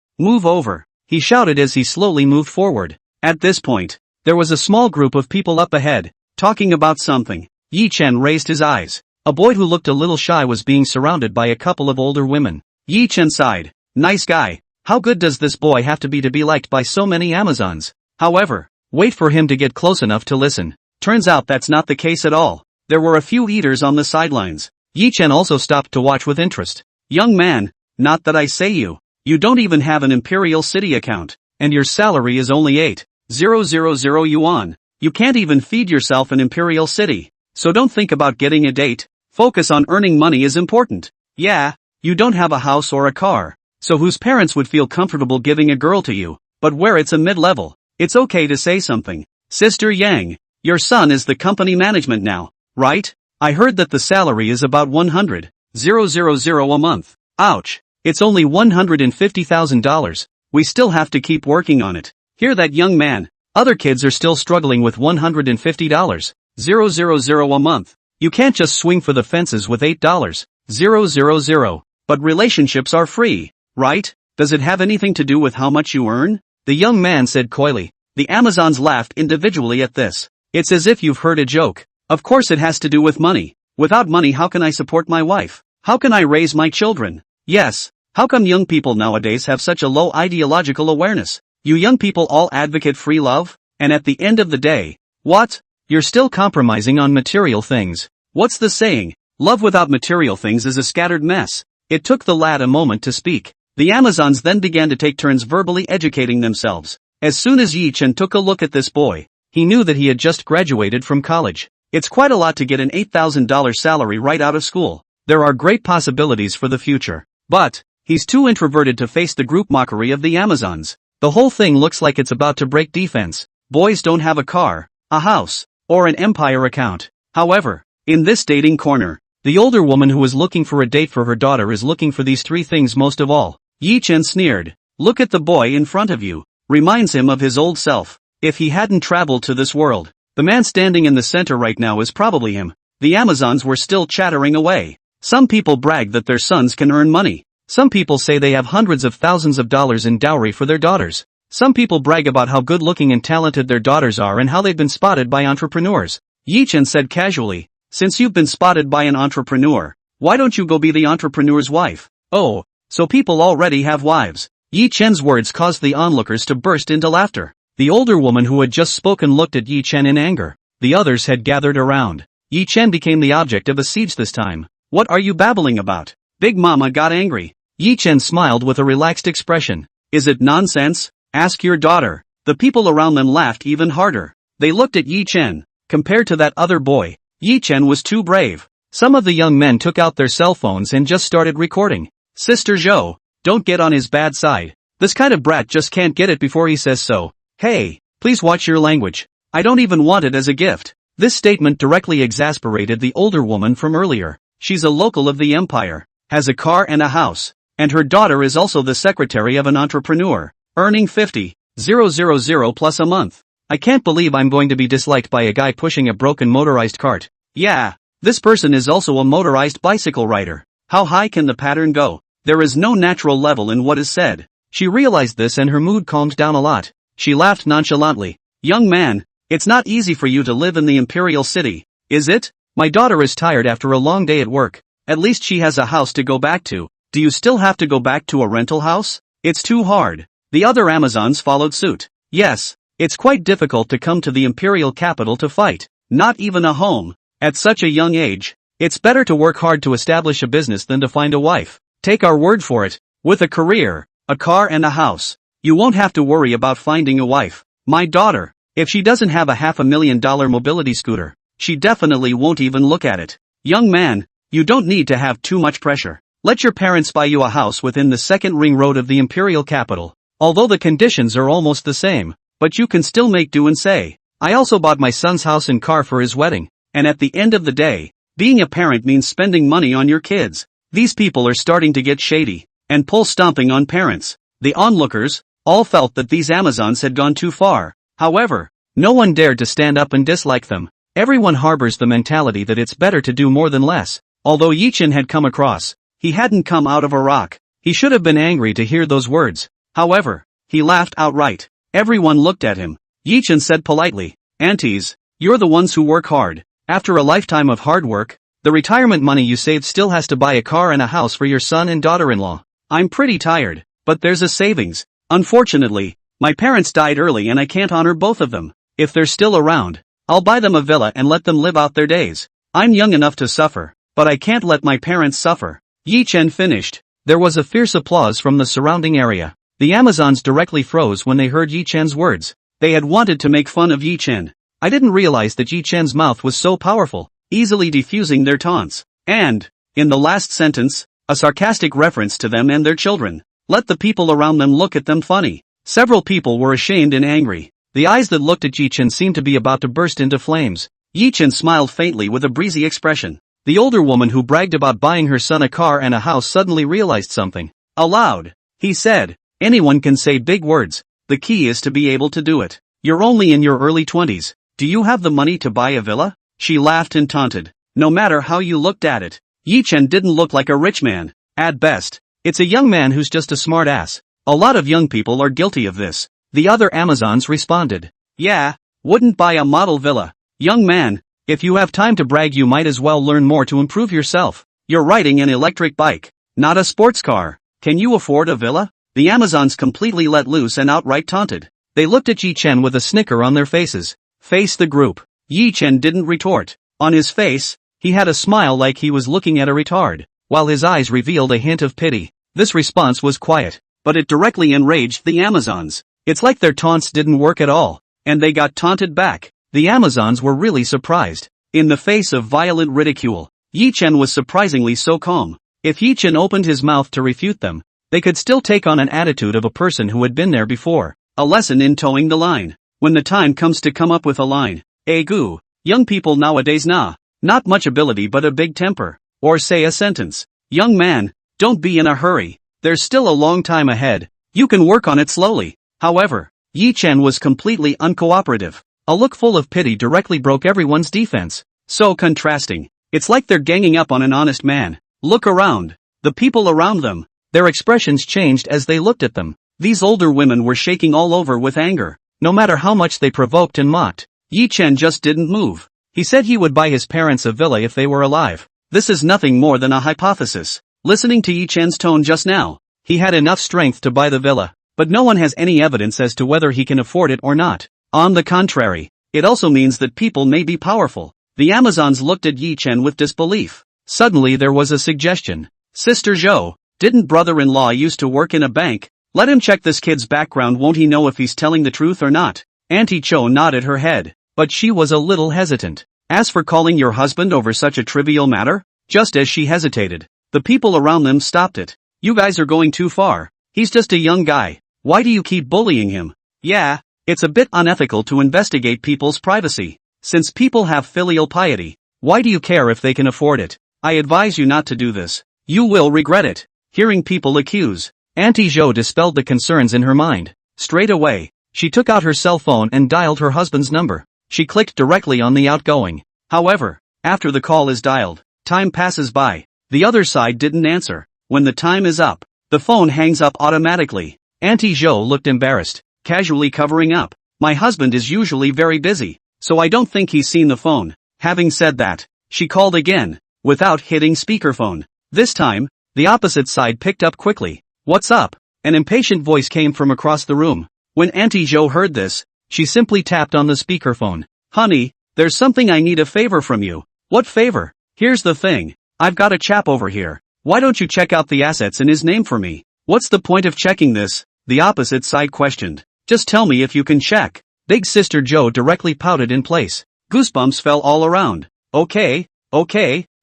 he shouted as he slowly moved forward. At this point, there was a small group of people up ahead, talking about something. Yi Chen raised his eyes. A boy who looked a little shy was being surrounded by a couple of older women. Yi Chen sighed. Nice guy. How good does this boy have to be liked by so many Amazons? However, wait for him to get close enough to listen. Turns out that's not the case at all. There were a few eaters on the sidelines. Yi Chen also stopped to watch with interest. Young man, not that I say you. You don't even have an Imperial City account, and your salary is only 8,000 yuan. You can't even feed yourself in Imperial City. So don't think about getting a date. Focus on earning money is important. Yeah, you don't have a house or a car. So whose parents would feel comfortable giving a girl to you? But where it's a mid-level, it's okay to say something. Sister Yang, your son is the company management now, right? I heard that the salary is about 100,000 a month. Ouch. It's only $150,000. We still have to keep working on it. Hear that, young man? Other kids are still struggling with $150,000 a month. You can't just swing for the fences with $8,000. But relationships are free, right? Does it have anything to do with how much you earn? The young man said coyly. The Amazons laughed individually at this. It's as if you've heard a joke. Of course it has to do with money. Without money, how can I support my wife? How can I raise my children? Yes. How come young people nowadays have such a low ideological awareness? You young people all advocate free love? and at the end of the day, what? You're still compromising on material things. What's the saying? Love without material things is a scattered mess. It took the lad a moment to speak. The Amazons then began to take turns verbally educating themselves. As soon as Yi Chen took a look at this boy, he knew that he had just graduated from college. It's quite a lot to get an $8,000 salary right out of school. There are great possibilities for the future. But he's too introverted to face the group mockery of the Amazons. The whole thing looks like it's about to break defense. Boys don't have a car, a house, or an Empire account. However, in this dating corner, the older woman who is looking for a date for her daughter is looking for these three things most of all. Yi Chen sneered. Look at the boy in front of you. Reminds him of his old self. If he hadn't traveled to this world, the man standing in the center right now is probably him. The Amazons were still chattering away. Some people brag that their sons can earn money. Some people say they have hundreds of thousands of dollars in dowry for their daughters. Some people brag about how good-looking and talented their daughters are and how they've been spotted by entrepreneurs. Yi Chen said casually, since you've been spotted by an entrepreneur, why don't you go be the entrepreneur's wife? Oh, so people already have wives. Yi Chen's words caused the onlookers to burst into laughter. The older woman who had just spoken looked at Yi Chen in anger. The others had gathered around. Yi Chen became the object of a siege this time. What are you babbling about? Big Mama got angry. Yi Chen smiled with a relaxed expression. Is it nonsense? Ask your daughter. The people around them laughed even harder. They looked at Yi Chen. Compared to that other boy, Yi Chen was too brave. Some of the young men took out their cell phones and just started recording. Sister Zhou, don't get on his bad side. This kind of brat just can't get it before he says so. Hey, please watch your language. I don't even want it as a gift. This statement directly exasperated the older woman from earlier. She's a local of the empire, has a car and a house, and her daughter is also the secretary of an entrepreneur, earning 50,000 plus a month. I can't believe I'm going to be disliked by a guy pushing a broken motorized cart. Yeah, this person is also a motorized bicycle rider. How high can the pattern go? There is no natural level in what is said. She realized this and her mood calmed down a lot. She laughed nonchalantly. Young man, it's not easy for you to live in the imperial city, is it? My daughter is tired after a long day at work. At least she has a house to go back to. Do you still have to go back to a rental house? It's too hard. The other Amazons followed suit. Yes, it's quite difficult to come to the imperial capital to fight. Not even a home. At such a young age, it's better to work hard to establish a business than to find a wife. Take our word for it. With a career, a car and a house, you won't have to worry about finding a wife. My daughter, if she doesn't have a $500,000 mobility scooter, she definitely won't even look at it. Young man, you don't need to have too much pressure. Let your parents buy you a house within the second ring road of the imperial capital. Although the conditions are almost the same, but you can still make do and say, I also bought my son's house and car for his wedding. And at the end of the day, being a parent means spending money on your kids. These people are starting to get shady and pull stomping on parents. The onlookers all felt that these Amazons had gone too far. However, no one dared to stand up and dislike them. Everyone harbors the mentality that it's better to do more than less. Although Yi Chen had come across, he hadn't come out of a rock. He should have been angry to hear those words. However, he laughed outright. Everyone looked at him. Yi Chen said politely, Aunties, you're the ones who work hard. After a lifetime of hard work, the retirement money you saved still has to buy a car and a house for your son and daughter-in-law. I'm pretty tired, but there's a savings. Unfortunately, my parents died early and I can't honor both of them. If they're still around, I'll buy them a villa and let them live out their days. I'm young enough to suffer, but I can't let my parents suffer. Yi Chen finished. There was a fierce applause from the surrounding area. The Amazons directly froze when they heard Yi Chen's words. They had wanted to make fun of Yi Chen. I didn't realize that Yi Chen's mouth was so powerful, easily defusing their taunts. And, in the last sentence, a sarcastic reference to them and their children. Let the people around them look at them funny. Several people were ashamed and angry. The eyes that looked at Yi Chen seemed to be about to burst into flames. Yi Chen smiled faintly with a breezy expression. The older woman who bragged about buying her son a car and a house suddenly realized something. Aloud, he said, anyone can say big words. The key is to be able to do it. You're only in your early 20s. Do you have the money to buy a villa? She laughed and taunted. No matter how you looked at it, Yi Chen didn't look like a rich man. At best, it's a young man who's just a smart ass. A lot of young people are guilty of this. The other Amazons responded. Yeah, wouldn't buy a model villa. Young man, if you have time to brag you might as well learn more to improve yourself. You're riding an electric bike, not a sports car. Can you afford a villa? The Amazons completely let loose and outright taunted. They looked at Yi Chen with a snicker on their faces. Face the group. Yi Chen didn't retort. On his face, he had a smile like he was looking at a retard, while his eyes revealed a hint of pity. This response was quiet, but it directly enraged the Amazons. It's like their taunts didn't work at all, and they got taunted back. The Amazons were really surprised. In the face of violent ridicule, Yi Chen was surprisingly so calm. If Yi Chen opened his mouth to refute them, they could still take on an attitude of a person who had been there before. A lesson in towing the line. When the time comes to come up with a line. Goo. Young people nowadays not much ability but a big temper. Or say a sentence. Young man, don't be in a hurry. There's still a long time ahead. You can work on it slowly. However, Yi Chen was completely uncooperative. A look full of pity directly broke everyone's defense. So contrasting. It's like they're ganging up on an honest man. Look around. The people around them. Their expressions changed as they looked at them. These older women were shaking all over with anger. No matter how much they provoked and mocked, Yi Chen just didn't move. He said he would buy his parents a villa if they were alive. This is nothing more than a hypothesis. Listening to Yi Chen's tone just now, he had enough strength to buy the villa, but no one has any evidence as to whether he can afford it or not. On the contrary, it also means that people may be powerful. The Amazons looked at Yi Chen with disbelief. Suddenly there was a suggestion. Sister Zhou, didn't brother-in-law used to work in a bank? Let him check this kid's background, won't he know if he's telling the truth or not? Auntie Cho nodded her head, but she was a little hesitant. As for calling your husband over such a trivial matter? Just as she hesitated, the people around them stopped it. You guys are going too far. He's just a young guy. Why do you keep bullying him? Yeah, it's a bit unethical to investigate people's privacy. Since people have filial piety, why do you care if they can afford it? I advise you not to do this. You will regret it. Hearing people accuse Auntie Zhou dispelled the concerns in her mind. Straight away, she took out her cell phone and dialed her husband's number. She clicked directly on the outgoing. However, after the call is dialed, time passes by. The other side didn't answer. When the time is up, the phone hangs up automatically. Auntie Zhou looked embarrassed, casually covering up. My husband is usually very busy, so I don't think he's seen the phone. Having said that, she called again, without hitting speakerphone. This time, the opposite side picked up quickly. What's up? An impatient voice came from across the room. When Auntie Zhou heard this, she simply tapped on the speakerphone. Honey, there's something I need a favor from you. What favor? Here's the thing. I've got a chap over here. Why don't you check out the assets in his name for me? What's the point of checking this? The opposite side questioned. Just tell me if you can check. Big Sister Zhou directly pouted in place. Goosebumps fell all around. Okay.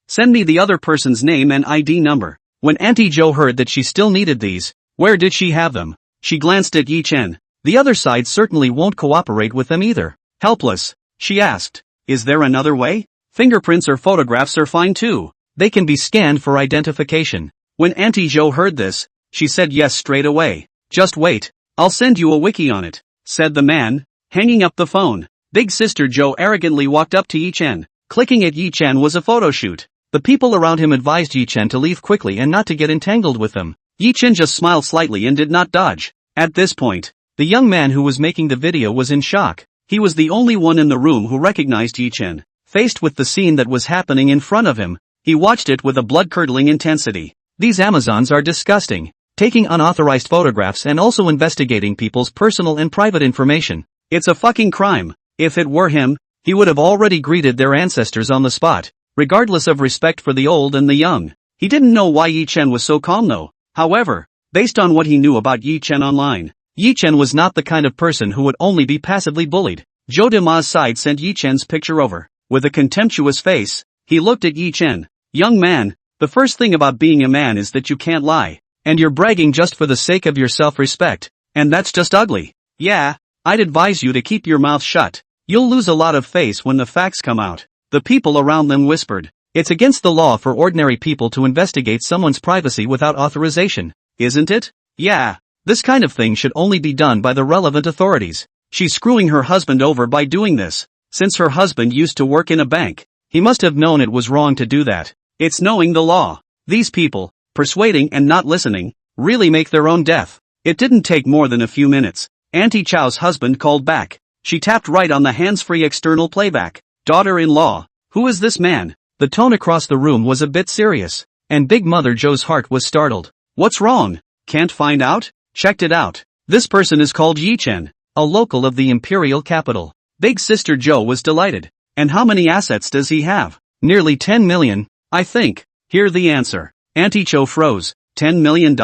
Send me the other person's name and ID number. When Auntie Zhou heard that she still needed these, where did she have them? She glanced at Yi Chen. The other side certainly won't cooperate with them either. Helpless, she asked. Is there another way? Fingerprints or photographs are fine too. They can be scanned for identification. When Auntie Zhou heard this, she said yes straight away. Just wait, I'll send you a wiki on it, said the man, hanging up the phone. Big Sister Zhou arrogantly walked up to Yi Chen. Clicking at Yi Chen was a photo shoot. The people around him advised Yi Chen to leave quickly and not to get entangled with them. Yi Chen just smiled slightly and did not dodge. At this point, the young man who was making the video was in shock. He was the only one in the room who recognized Yi Chen. Faced with the scene that was happening in front of him, he watched it with a blood-curdling intensity. These Amazons are disgusting. Taking unauthorized photographs and also investigating people's personal and private information. It's a fucking crime. If it were him, he would have already greeted their ancestors on the spot. Regardless of respect for the old and the young. He didn't know why Yi Chen was so calm though. However, based on what he knew about Yi Chen online, Yi Chen was not the kind of person who would only be passively bullied. Zhou Dima's side sent Yi Chen's picture over. With a contemptuous face, he looked at Yi Chen. Young man, the first thing about being a man is that you can't lie. And you're bragging just for the sake of your self-respect. And that's just ugly. Yeah, I'd advise you to keep your mouth shut. You'll lose a lot of face when the facts come out. The people around them whispered. It's against the law for ordinary people to investigate someone's privacy without authorization, isn't it? Yeah, this kind of thing should only be done by the relevant authorities. She's screwing her husband over by doing this. Since her husband used to work in a bank, he must have known it was wrong to do that. It's knowing the law. These people, persuading and not listening, really make their own death. It didn't take more than a few minutes. Auntie Chow's husband called back. She tapped right on the hands-free external playback. Daughter-in-law, who is this man? The tone across the room was a bit serious, and Big Mother Zhou's heart was startled. What's wrong? Can't find out? Checked it out. This person is called Yi Chen. a local of the imperial capital. Big Sister Joe was delighted. And how many assets does he have? Nearly 10 million, I think. Hear the answer. Auntie Cho froze. $10 million?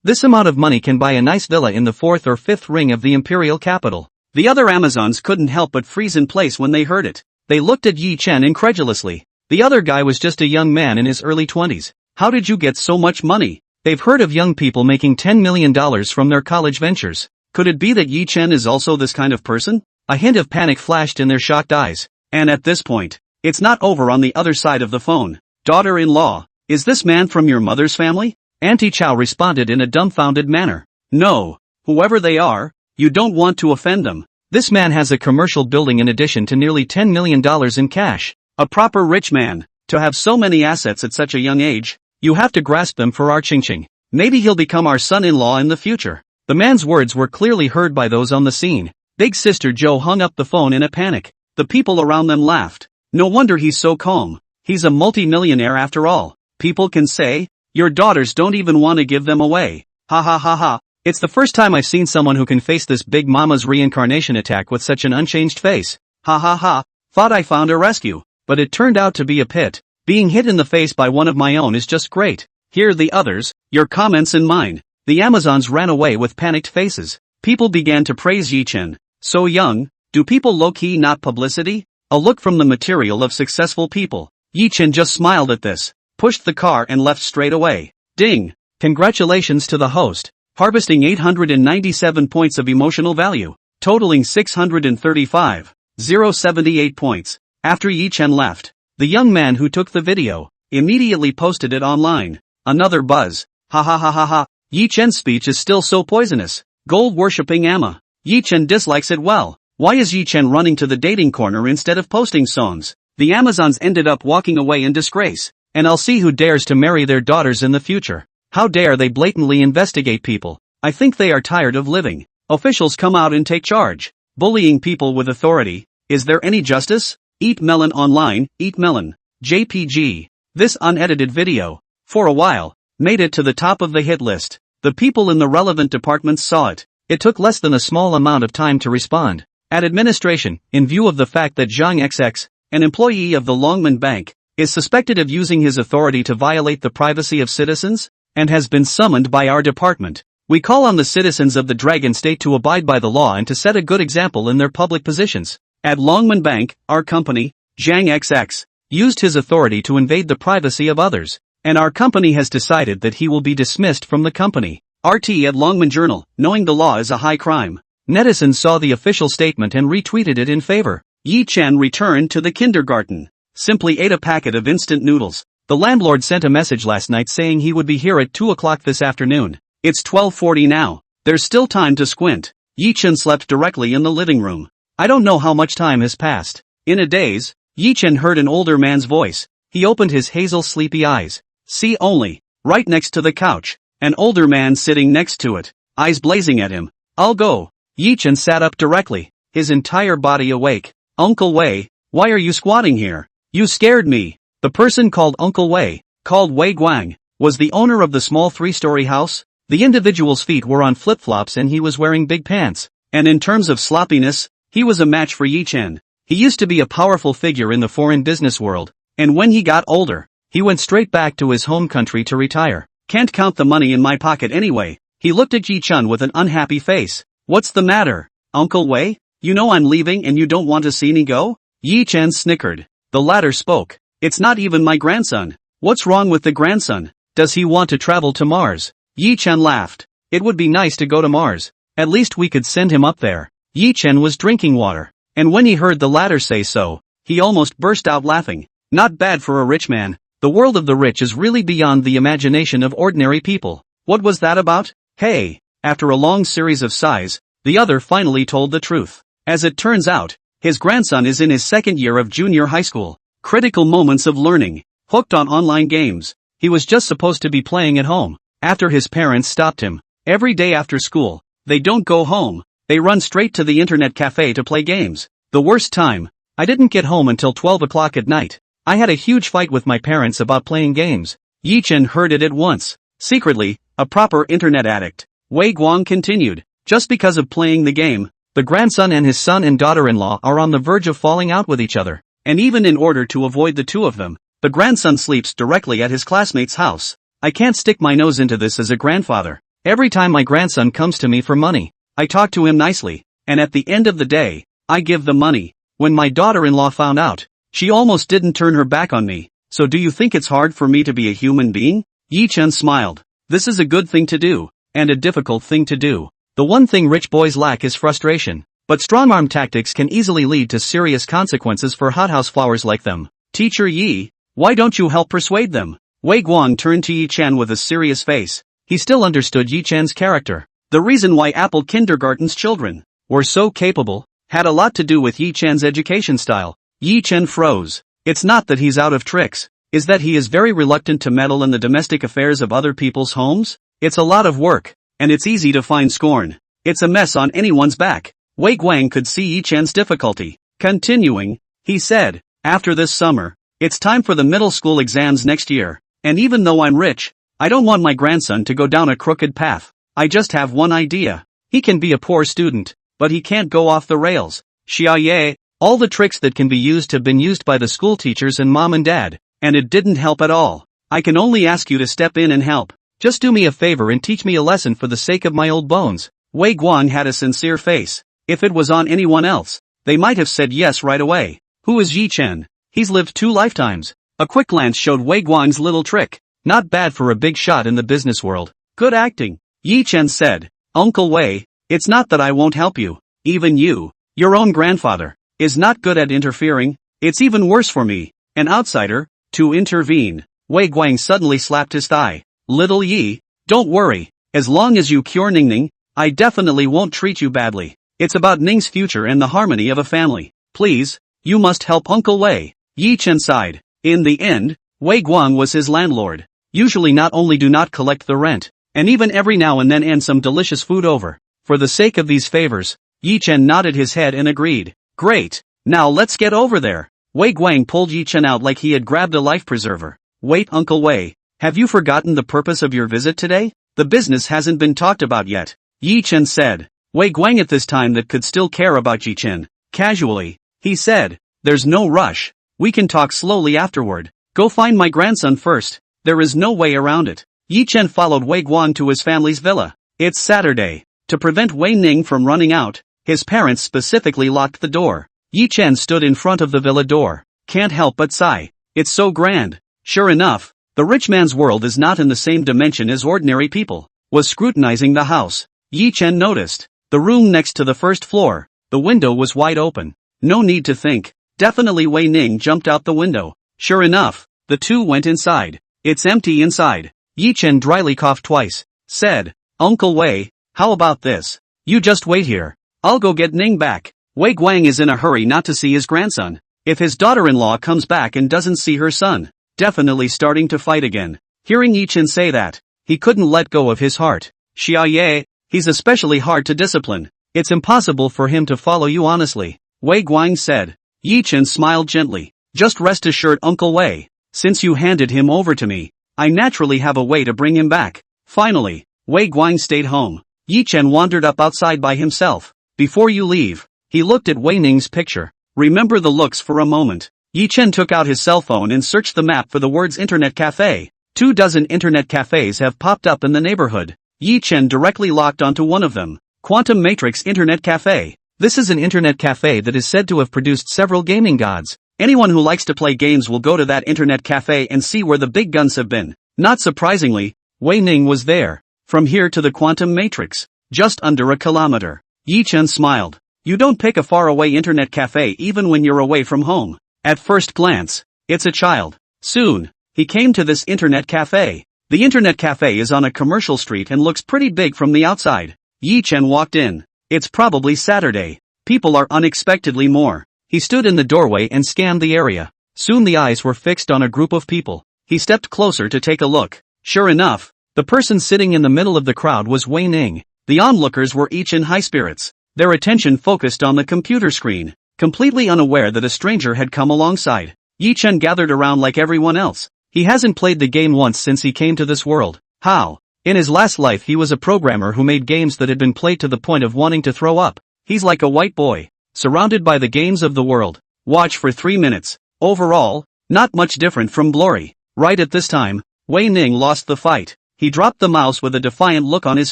This amount of money can buy a nice villa in the 4th or 5th ring of the imperial capital. The other Amazons couldn't help but freeze in place when they heard it. They looked at Yi Chen incredulously. The other guy was just a young man in his early 20s. How did you get so much money? They've heard of young people making $10 million from their college ventures. Could it be that Yi Chen is also this kind of person? A hint of panic flashed in their shocked eyes. And at this point, it's not over on the other side of the phone. Daughter-in-law, is this man from your mother's family? Auntie Chow responded in a dumbfounded manner. No. Whoever they are, you don't want to offend them. This man has a commercial building in addition to nearly $10 million in cash. A proper rich man. To have so many assets at such a young age, you have to grasp them for our ching-ching. Maybe he'll become our son-in-law in the future. The man's words were clearly heard by those on the scene. Big Sister Joe hung up the phone in a panic. The people around them laughed. No wonder he's so calm. He's a multi-millionaire after all. People can say, your daughters don't even want to give them away. Ha ha ha ha. It's the first time I've seen someone who can face this big mama's reincarnation attack with such an unchanged face. Ha ha ha. Thought I found a rescue, but it turned out to be a pit. Being hit in the face by one of my own is just great. Here the others, your comments and mine. The Amazons ran away with panicked faces. People began to praise Yi Chen. So young, do people low-key not publicity? A look from the material of successful people. Yi Chen just smiled at this, pushed the car and left straight away. Ding! Congratulations to the host, harvesting 897 points of emotional value, totaling 635,078 points. After Yi Chen left, the young man who took the video immediately posted it online. Another buzz. Ha ha ha ha ha. Yi Chen's speech is still so poisonous. Gold-worshipping Amma. Yi Chen dislikes it well. Why is Yi Chen running to the dating corner instead of posting songs? The Amazons ended up walking away in disgrace. And I'll see who dares to marry their daughters in the future. How dare they blatantly investigate people? I think they are tired of living. Officials come out and take charge. Bullying people with authority. Is there any justice? Eat melon online, eat melon. JPG. This unedited video, for a while, made it to the top of the hit list. The people in the relevant departments saw it. It took less than a small amount of time to respond. At administration, in view of the fact that Zhang XX, an employee of the Longman Bank, is suspected of using his authority to violate the privacy of citizens, and has been summoned by our department. We call on the citizens of the Dragon State to abide by the law and to set a good example in their public positions. At Longman Bank, our company, Zhang XX, used his authority to invade the privacy of others, and our company has decided that he will be dismissed from the company. RT at Longman Journal, knowing the law is a high crime. Netizens saw the official statement and retweeted it in favor. Yi Chen returned to the kindergarten. Simply ate a packet of instant noodles. The landlord sent a message last night saying he would be here at 2 o'clock this afternoon. It's 12:40 now. There's still time to squint. Yi Chen slept directly in the living room. I don't know how much time has passed. In a daze, Yi Chen heard an older man's voice. He opened his hazel sleepy eyes. See only, right next to the couch, an older man sitting next to it, eyes blazing at him. I'll go. Yi Chen sat up directly, his entire body awake. Uncle Wei, why are you squatting here? You scared me. The person called Uncle Wei, called Wei Guang, was the owner of the small 3-story house. The individual's feet were on flip-flops and he was wearing big pants. And in terms of sloppiness, he was a match for Yi Chen. He used to be a powerful figure in the foreign business world, and when he got older, he went straight back to his home country to retire. Can't count the money in my pocket anyway. He looked at Yi Chen with an unhappy face. What's the matter, Uncle Wei? You know I'm leaving and you don't want to see me go? Yi Chen snickered. The latter spoke. It's not even my grandson. What's wrong with the grandson? Does he want to travel to Mars? Yi Chen laughed. It would be nice to go to Mars. At least we could send him up there. Yi Chen was drinking water, and when he heard the latter say so, he almost burst out laughing. Not bad for a rich man. The world of the rich is really beyond the imagination of ordinary people. What was that about? Hey, after a long series of sighs, the other finally told the truth. As it turns out, his grandson is in his second year of junior high school. Critical moments of learning. Hooked on online games. He was just supposed to be playing at home. After his parents stopped him. Every day after school, they don't go home. They run straight to the internet cafe to play games. The worst time. I didn't get home until 12 o'clock at night. I had a huge fight with my parents about playing games. Yi Chen heard it at once. Secretly, a proper internet addict. Wei Guang continued. Just because of playing the game, The grandson and his son and daughter-in-law are on the verge of falling out with each other. And even in order to avoid the two of them, the grandson sleeps directly at his classmate's house. I can't stick my nose into this as a grandfather. Every time my grandson comes to me for money, I talk to him nicely, and at the end of the day, I give the money. When my daughter-in-law found out, she almost didn't turn her back on me. So do you think it's hard for me to be a human being? Yi Chen smiled. This is a good thing to do, and a difficult thing to do. The one thing rich boys lack is frustration, but strong-arm tactics can easily lead to serious consequences for hothouse flowers like them. Teacher Yi, why don't you help persuade them? Wei Guang turned to Yi Chen with a serious face. He still understood Yi Chen's character. The reason why Apple Kindergarten's children were so capable had a lot to do with Yi Chen's education style. Yi Chen froze. It's not that he's out of tricks, is that he is very reluctant to meddle in the domestic affairs of other people's homes? It's a lot of work, and it's easy to find scorn. It's a mess on anyone's back. Wei Guang could see Yi Chen's difficulty. Continuing, he said, after this summer, it's time for the middle school exams next year, and even though I'm rich, I don't want my grandson to go down a crooked path. I just have one idea. He can be a poor student, but he can't go off the rails. Xiaoye, all the tricks that can be used have been used by the school teachers and mom and dad, and it didn't help at all. I can only ask you to step in and help. Just do me a favor and teach me a lesson for the sake of my old bones. Wei Guang had a sincere face. If it was on anyone else, they might have said yes right away. Who is Yi Chen? He's lived 2 lifetimes. A quick glance showed Wei Guang's little trick. Not bad for a big shot in the business world. Good acting. Yi Chen said, Uncle Wei, it's not that I won't help you. Even you, your own grandfather, is not good at interfering. It's even worse for me, an outsider, to intervene. Wei Guang suddenly slapped his thigh. Little Yi, don't worry. As long as you cure Ningning, I definitely won't treat you badly. It's about Ning's future and the harmony of a family. Please, you must help Uncle Wei. Yi Chen sighed. In the end, Wei Guang was his landlord. Usually not only do not collect the rent, and even every now and then and some delicious food over. For the sake of these favors, Yi Chen nodded his head and agreed. Great, now let's get over there. Wei Guang pulled Yi Chen out like he had grabbed a life preserver. Wait, Uncle Wei, have you forgotten the purpose of your visit today? The business hasn't been talked about yet. Yi Chen said. Wei Guang at this time that could still care about Yi Chen. Casually, he said, there's no rush. We can talk slowly afterward. Go find my grandson first. There is no way around it. Yi Chen followed Wei Guang to his family's villa. It's Saturday. To prevent Wei Ning from running out, his parents specifically locked the door. Yi Chen stood in front of the villa door. Can't help but sigh. It's so grand. Sure enough, the rich man's world is not in the same dimension as ordinary people. Was scrutinizing the house. Yi Chen noticed. The room next to the first floor. The window was wide open. No need to think. Definitely Wei Ning jumped out the window. Sure enough, the two went inside. It's empty inside. Yi Chen dryly coughed twice. Said, Uncle Wei, how about this? You just wait here. I'll go get Ning back. Wei Guang is in a hurry not to see his grandson. If his daughter-in-law comes back and doesn't see her son, definitely starting to fight again. Hearing Yi Chen say that, he couldn't let go of his heart. Xiaoye, he's especially hard to discipline. It's impossible for him to follow you honestly. Wei Guang said. Yi Chen smiled gently. Just rest assured, Uncle Wei. Since you handed him over to me, I naturally have a way to bring him back. Finally, Wei Guang stayed home. Yi Chen wandered up outside by himself. Before you leave, he looked at Wei Ning's picture. Remember the looks for a moment. Yi Chen took out his cell phone and searched the map for the words internet cafe. 24 internet cafes have popped up in the neighborhood. Yi Chen directly locked onto one of them. Quantum Matrix Internet Cafe. This is an internet cafe that is said to have produced several gaming gods. Anyone who likes to play games will go to that internet cafe and see where the big guns have been. Not surprisingly, Wei Ning was there. From here to the Quantum Matrix, just under a kilometer. Yi Chen smiled. You don't pick a faraway internet cafe even when you're away from home. At first glance, it's a child. Soon, he came to this internet cafe. The internet cafe is on a commercial street and looks pretty big from the outside. Yi Chen walked in. It's probably Saturday. People are unexpectedly more. He stood in the doorway and scanned the area. Soon the eyes were fixed on a group of people. He stepped closer to take a look. Sure enough, the person sitting in the middle of the crowd was Wei Ning. The onlookers were each in high spirits. Their attention focused on the computer screen, completely unaware that a stranger had come alongside. Yi Chen gathered around like everyone else. He hasn't played the game once since he came to this world. How? In his last life he was a programmer who made games that had been played to the point of wanting to throw up. He's like a white boy, surrounded by the games of the world. Watch for 3 minutes. Overall, not much different from Glory. Right at this time, Wei Ning lost the fight. He dropped the mouse with a defiant look on his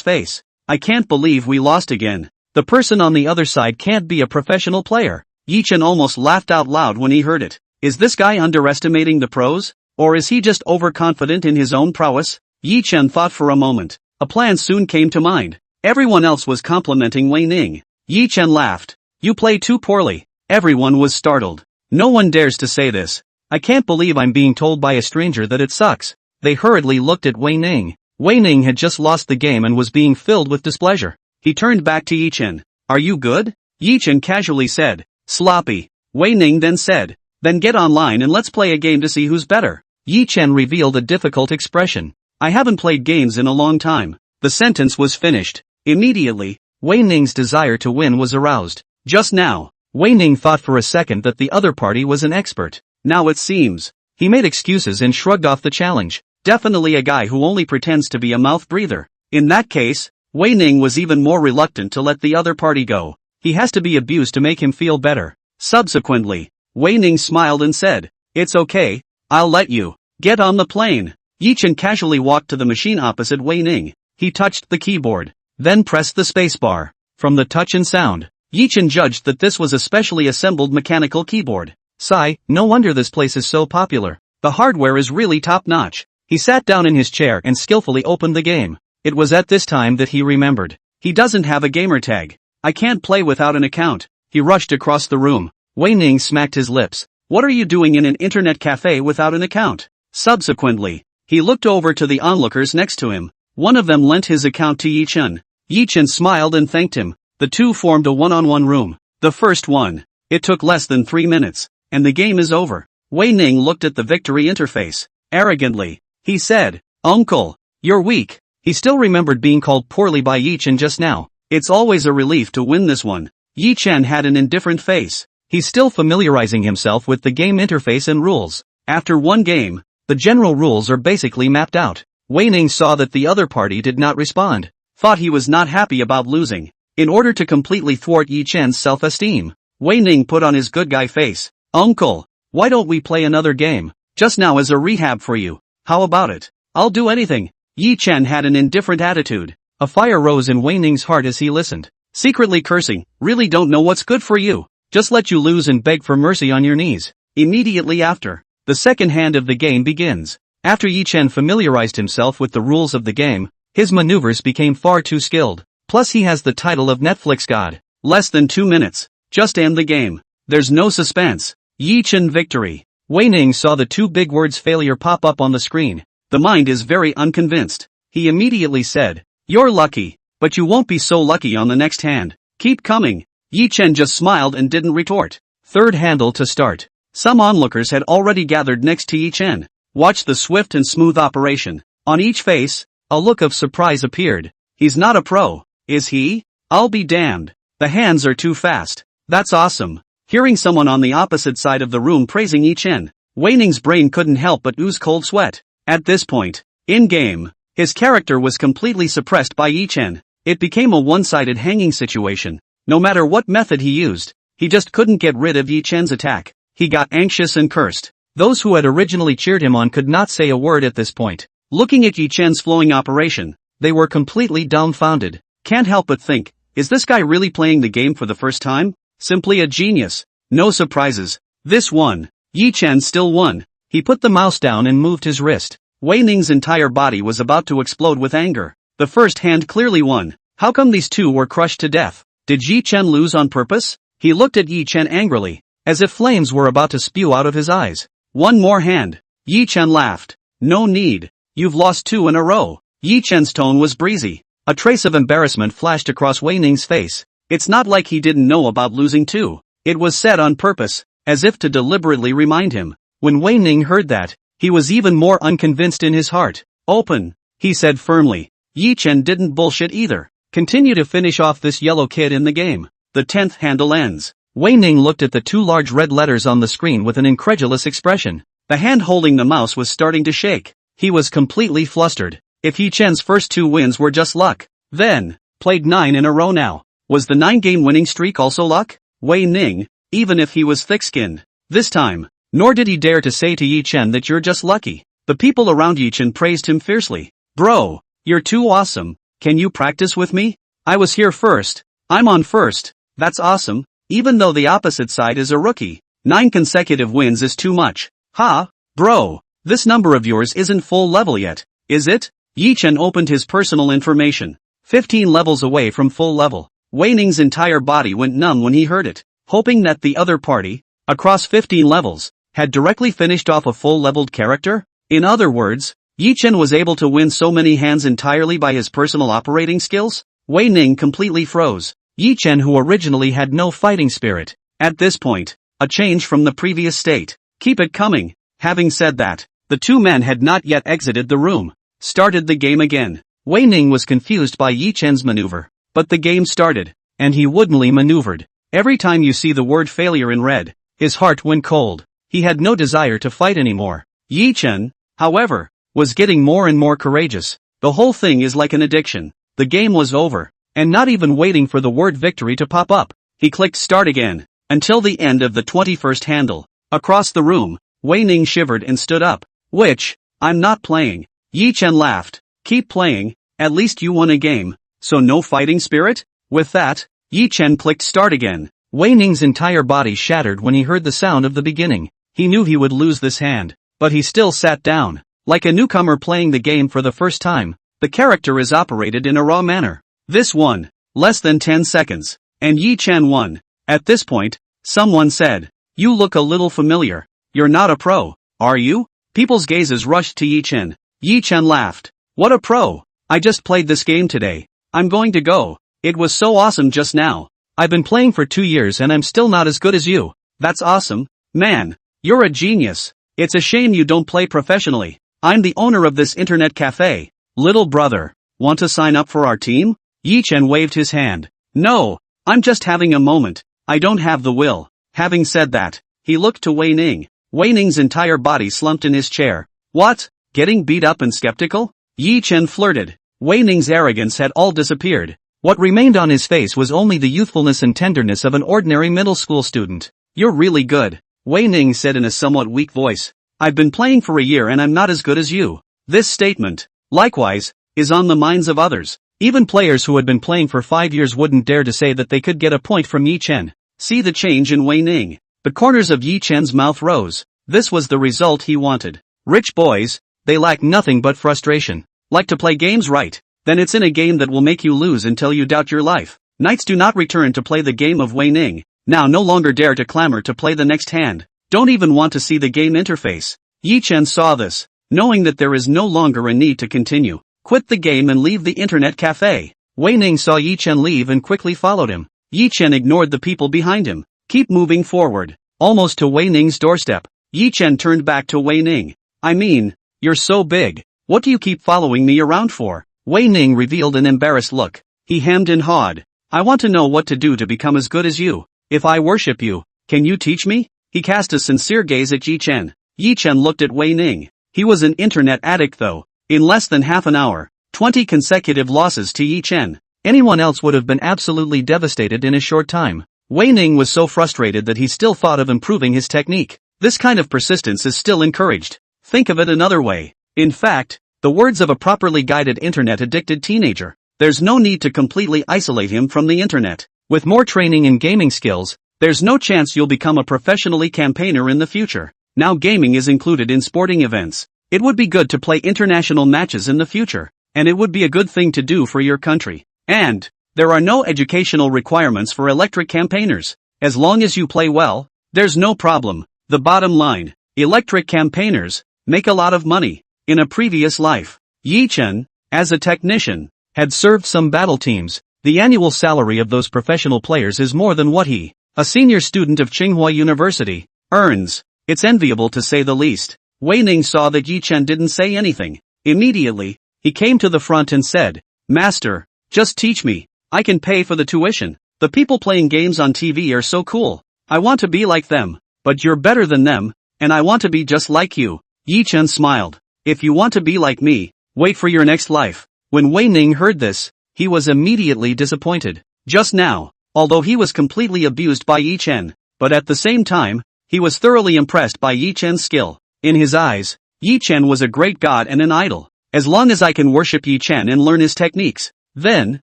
face. I can't believe we lost again. The person on the other side can't be a professional player. Yi Chen almost laughed out loud when he heard it. Is this guy underestimating the pros? Or is he just overconfident in his own prowess? Yi Chen thought for a moment. A plan soon came to mind. Everyone else was complimenting Wei Ning. Yi Chen laughed. You play too poorly. Everyone was startled. No one dares to say this. I can't believe I'm being told by a stranger that it sucks. They hurriedly looked at Wei Ning. Wei Ning had just lost the game and was being filled with displeasure. He turned back to Yi Chen. Are you good? Yi Chen casually said. Sloppy. Wei Ning then said. Then get online and let's play a game to see who's better. Yi Chen revealed a difficult expression. I haven't played games in a long time. The sentence was finished. Immediately, Wei Ning's desire to win was aroused. Just now, Wei Ning thought for a second that the other party was an expert. Now it seems. He made excuses and shrugged off the challenge. Definitely a guy who only pretends to be a mouth breather. In that case, Wei Ning was even more reluctant to let the other party go. He has to be abused to make him feel better. Subsequently, Wei Ning smiled and said, It's okay, I'll let you. Get on the plane. Yi Chen casually walked to the machine opposite Wei Ning. He touched the keyboard, then pressed the spacebar. From the touch and sound, Yi Chen judged that this was a specially assembled mechanical keyboard. Sigh, no wonder this place is so popular. The hardware is really top-notch. He sat down in his chair and skillfully opened the game. It was at this time that he remembered. He doesn't have a gamer tag. I can't play without an account. He rushed across the room. Wei Ning smacked his lips. What are you doing in an internet cafe without an account? Subsequently, he looked over to the onlookers next to him. One of them lent his account to Yi Chen. Yi Chen smiled and thanked him. The two formed a one-on-one room. The first one. It took less than 3 minutes, and the game is over. Wei Ning looked at the victory interface. Arrogantly, he said, Uncle, you're weak. He still remembered being called poorly by Yi Chen just now. It's always a relief to win this one. Yi Chen had an indifferent face. He's still familiarizing himself with the game interface and rules. After one game, the general rules are basically mapped out. Wei Ning saw that the other party did not respond. Thought he was not happy about losing. In order to completely thwart Yi Chen's self-esteem, Wei Ning put on his good guy face. Uncle, why don't we play another game? Just now as a rehab for you. How about it? I'll do anything. Yi Chen had an indifferent attitude. A fire rose in Wei Ning's heart as he listened. Secretly cursing, really don't know what's good for you. Just let you lose and beg for mercy on your knees. Immediately after, the second hand of the game begins. After Yi Chen familiarized himself with the rules of the game, his maneuvers became far too skilled. Plus he has the title of Netflix god. Less than 2 minutes. Just end the game. There's no suspense. Yi Chen victory. Wei Ning saw the two big words failure pop up on the screen. The mind is very unconvinced. He immediately said, You're lucky, but you won't be so lucky on the next hand. Keep coming. Yi Chen just smiled and didn't retort. Third handle to start. Some onlookers had already gathered next to Yi Chen. Watch the swift and smooth operation. On each face, a look of surprise appeared. He's not a pro, is he? I'll be damned. The hands are too fast. That's awesome. Hearing someone on the opposite side of the room praising Yi Chen, Wei Ning's brain couldn't help but ooze cold sweat. At this point, in-game, his character was completely suppressed by Yi Chen. It became a one-sided hanging situation. No matter what method he used, he just couldn't get rid of Yi Chen's attack. He got anxious and cursed. Those who had originally cheered him on could not say a word at this point. Looking at Yi Chen's flowing operation, they were completely dumbfounded. Can't help but think, is this guy really playing the game for the first time? Simply a genius. No surprises. This won. Yi Chen still won. He put the mouse down and moved his wrist. Wei Ning's entire body was about to explode with anger. The first hand clearly won. How come these two were crushed to death? Did Yi Chen lose on purpose? He looked at Yi Chen angrily, as if flames were about to spew out of his eyes. One more hand. Yi Chen laughed. No need. You've lost 2 in a row. Yi Chen's tone was breezy. A trace of embarrassment flashed across Wei Ning's face. It's not like he didn't know about losing too. It was said on purpose, as if to deliberately remind him. When Wei Ning heard that, he was even more unconvinced in his heart. Open, he said firmly. Yi Chen didn't bullshit either. Continue to finish off this yellow kid in the game. The 10th handle ends. Wei Ning looked at the 2 large red letters on the screen with an incredulous expression. The hand holding the mouse was starting to shake. He was completely flustered. If Yi Chen's first 2 wins were just luck, then, played 9 in a row now. Was the 9-game winning streak also luck? Wei Ning, even if he was thick-skinned, this time, nor did he dare to say to Yi Chen that you're just lucky. The people around Yi Chen praised him fiercely. Bro, you're too awesome, can you practice with me? I was here first, I'm on first, that's awesome, even though the opposite side is a rookie. 9 consecutive wins is too much. Ha, bro, this number of yours isn't full level yet, is it? Yi Chen opened his personal information. 15 levels away from full level. Wei Ning's entire body went numb when he heard it, hoping that the other party, across 15 levels, had directly finished off a full-leveled character? In other words, Yi Chen was able to win so many hands entirely by his personal operating skills? Wei Ning completely froze. Yi Chen, who originally had no fighting spirit, at this point, a change from the previous state. Keep it coming. Having said that, the two men had not yet exited the room. Started the game again. Wei Ning was confused by Yi Chen's maneuver, but the game started, and he woodenly maneuvered. Every time you see the word failure in red, his heart went cold. He had no desire to fight anymore. Yi Chen, however, was getting more and more courageous. The whole thing is like an addiction. The game was over, and not even waiting for the word victory to pop up, he clicked start again, until the end of the 21st handle. Across the room, Wei Ning shivered and stood up. Which? I'm not playing. Yi Chen laughed. Keep playing, at least you won a game, so no fighting spirit? With that, Yi Chen clicked start again. Wei Ning's entire body shattered when he heard the sound of the beginning. He knew he would lose this hand, but he still sat down. Like a newcomer playing the game for the first time, the character is operated in a raw manner. This won, less than 10 seconds, and Yi Chen won. At this point, someone said, "You look a little familiar. You're not a pro, are you?" People's gazes rushed to Yi Chen. Yi Chen laughed. What a pro! I just played this game today. I'm going to go. It was so awesome just now. I've been playing for 2 years and I'm still not as good as you. That's awesome. Man, you're a genius. It's a shame you don't play professionally. I'm the owner of this internet cafe. Little brother, want to sign up for our team? Yi Chen waved his hand. No, I'm just having a moment. I don't have the will. Having said that, he looked to Wei Ning. Wei Ning's entire body slumped in his chair. What? Getting beat up and skeptical? Yi Chen flirted. Wei Ning's arrogance had all disappeared. What remained on his face was only the youthfulness and tenderness of an ordinary middle school student. You're really good, Wei Ning said in a somewhat weak voice. I've been playing for a year and I'm not as good as you. This statement, likewise, is on the minds of others. Even players who had been playing for 5 years wouldn't dare to say that they could get a point from Yi Chen. See the change in Wei Ning. The corners of Yi Chen's mouth rose. This was the result he wanted. Rich boys, they lack nothing but frustration. Like to play games right? Then it's in a game that will make you lose until you doubt your life. Knights do not return to play the game of Wei Ning. Now no longer dare to clamor to play the next hand. Don't even want to see the game interface. Yi Chen saw this, knowing that there is no longer a need to continue. Quit the game and leave the internet cafe. Wei Ning saw Yi Chen leave and quickly followed him. Yi Chen ignored the people behind him. Keep moving forward. Almost to Wei Ning's doorstep, Yi Chen turned back to Wei Ning. I mean, you're so big. What do you keep following me around for? Wei Ning revealed an embarrassed look. He hemmed and hawed. I want to know what to do to become as good as you. If I worship you, can you teach me? He cast a sincere gaze at Yi Chen. Yi Chen looked at Wei Ning. He was an internet addict though. In less than half an hour, 20 consecutive losses to Yi Chen. Anyone else would have been absolutely devastated in a short time. Wei Ning was so frustrated that he still thought of improving his technique. This kind of persistence is still encouraged. Think of it another way. In fact, the words of a properly guided internet-addicted teenager, there's no need to completely isolate him from the internet. With more training and gaming skills, there's no chance you'll become a professionally campaigner in the future. Now gaming is included in sporting events. It would be good to play international matches in the future, and it would be a good thing to do for your country. And there are no educational requirements for electric campaigners. As long as you play well, there's no problem. The bottom line, electric campaigners make a lot of money. In a previous life, Yi Chen, as a technician, had served some battle teams. The annual salary of those professional players is more than what he, a senior student of Tsinghua University, earns. It's enviable to say the least. Wei Ning saw that Yi Chen didn't say anything. Immediately, he came to the front and said, Master, just teach me. I can pay for the tuition. The people playing games on TV are so cool. I want to be like them. But you're better than them, and I want to be just like you. Yi Chen smiled. If you want to be like me, wait for your next life. When Wei Ning heard this, he was immediately disappointed. just now, although he was completely abused by Yi Chen. But at the same time, he was thoroughly impressed by Yi Chen's skill. In his eyes, Yi Chen was a great god and an idol. As long as I can worship Yi Chen and learn his techniques, then,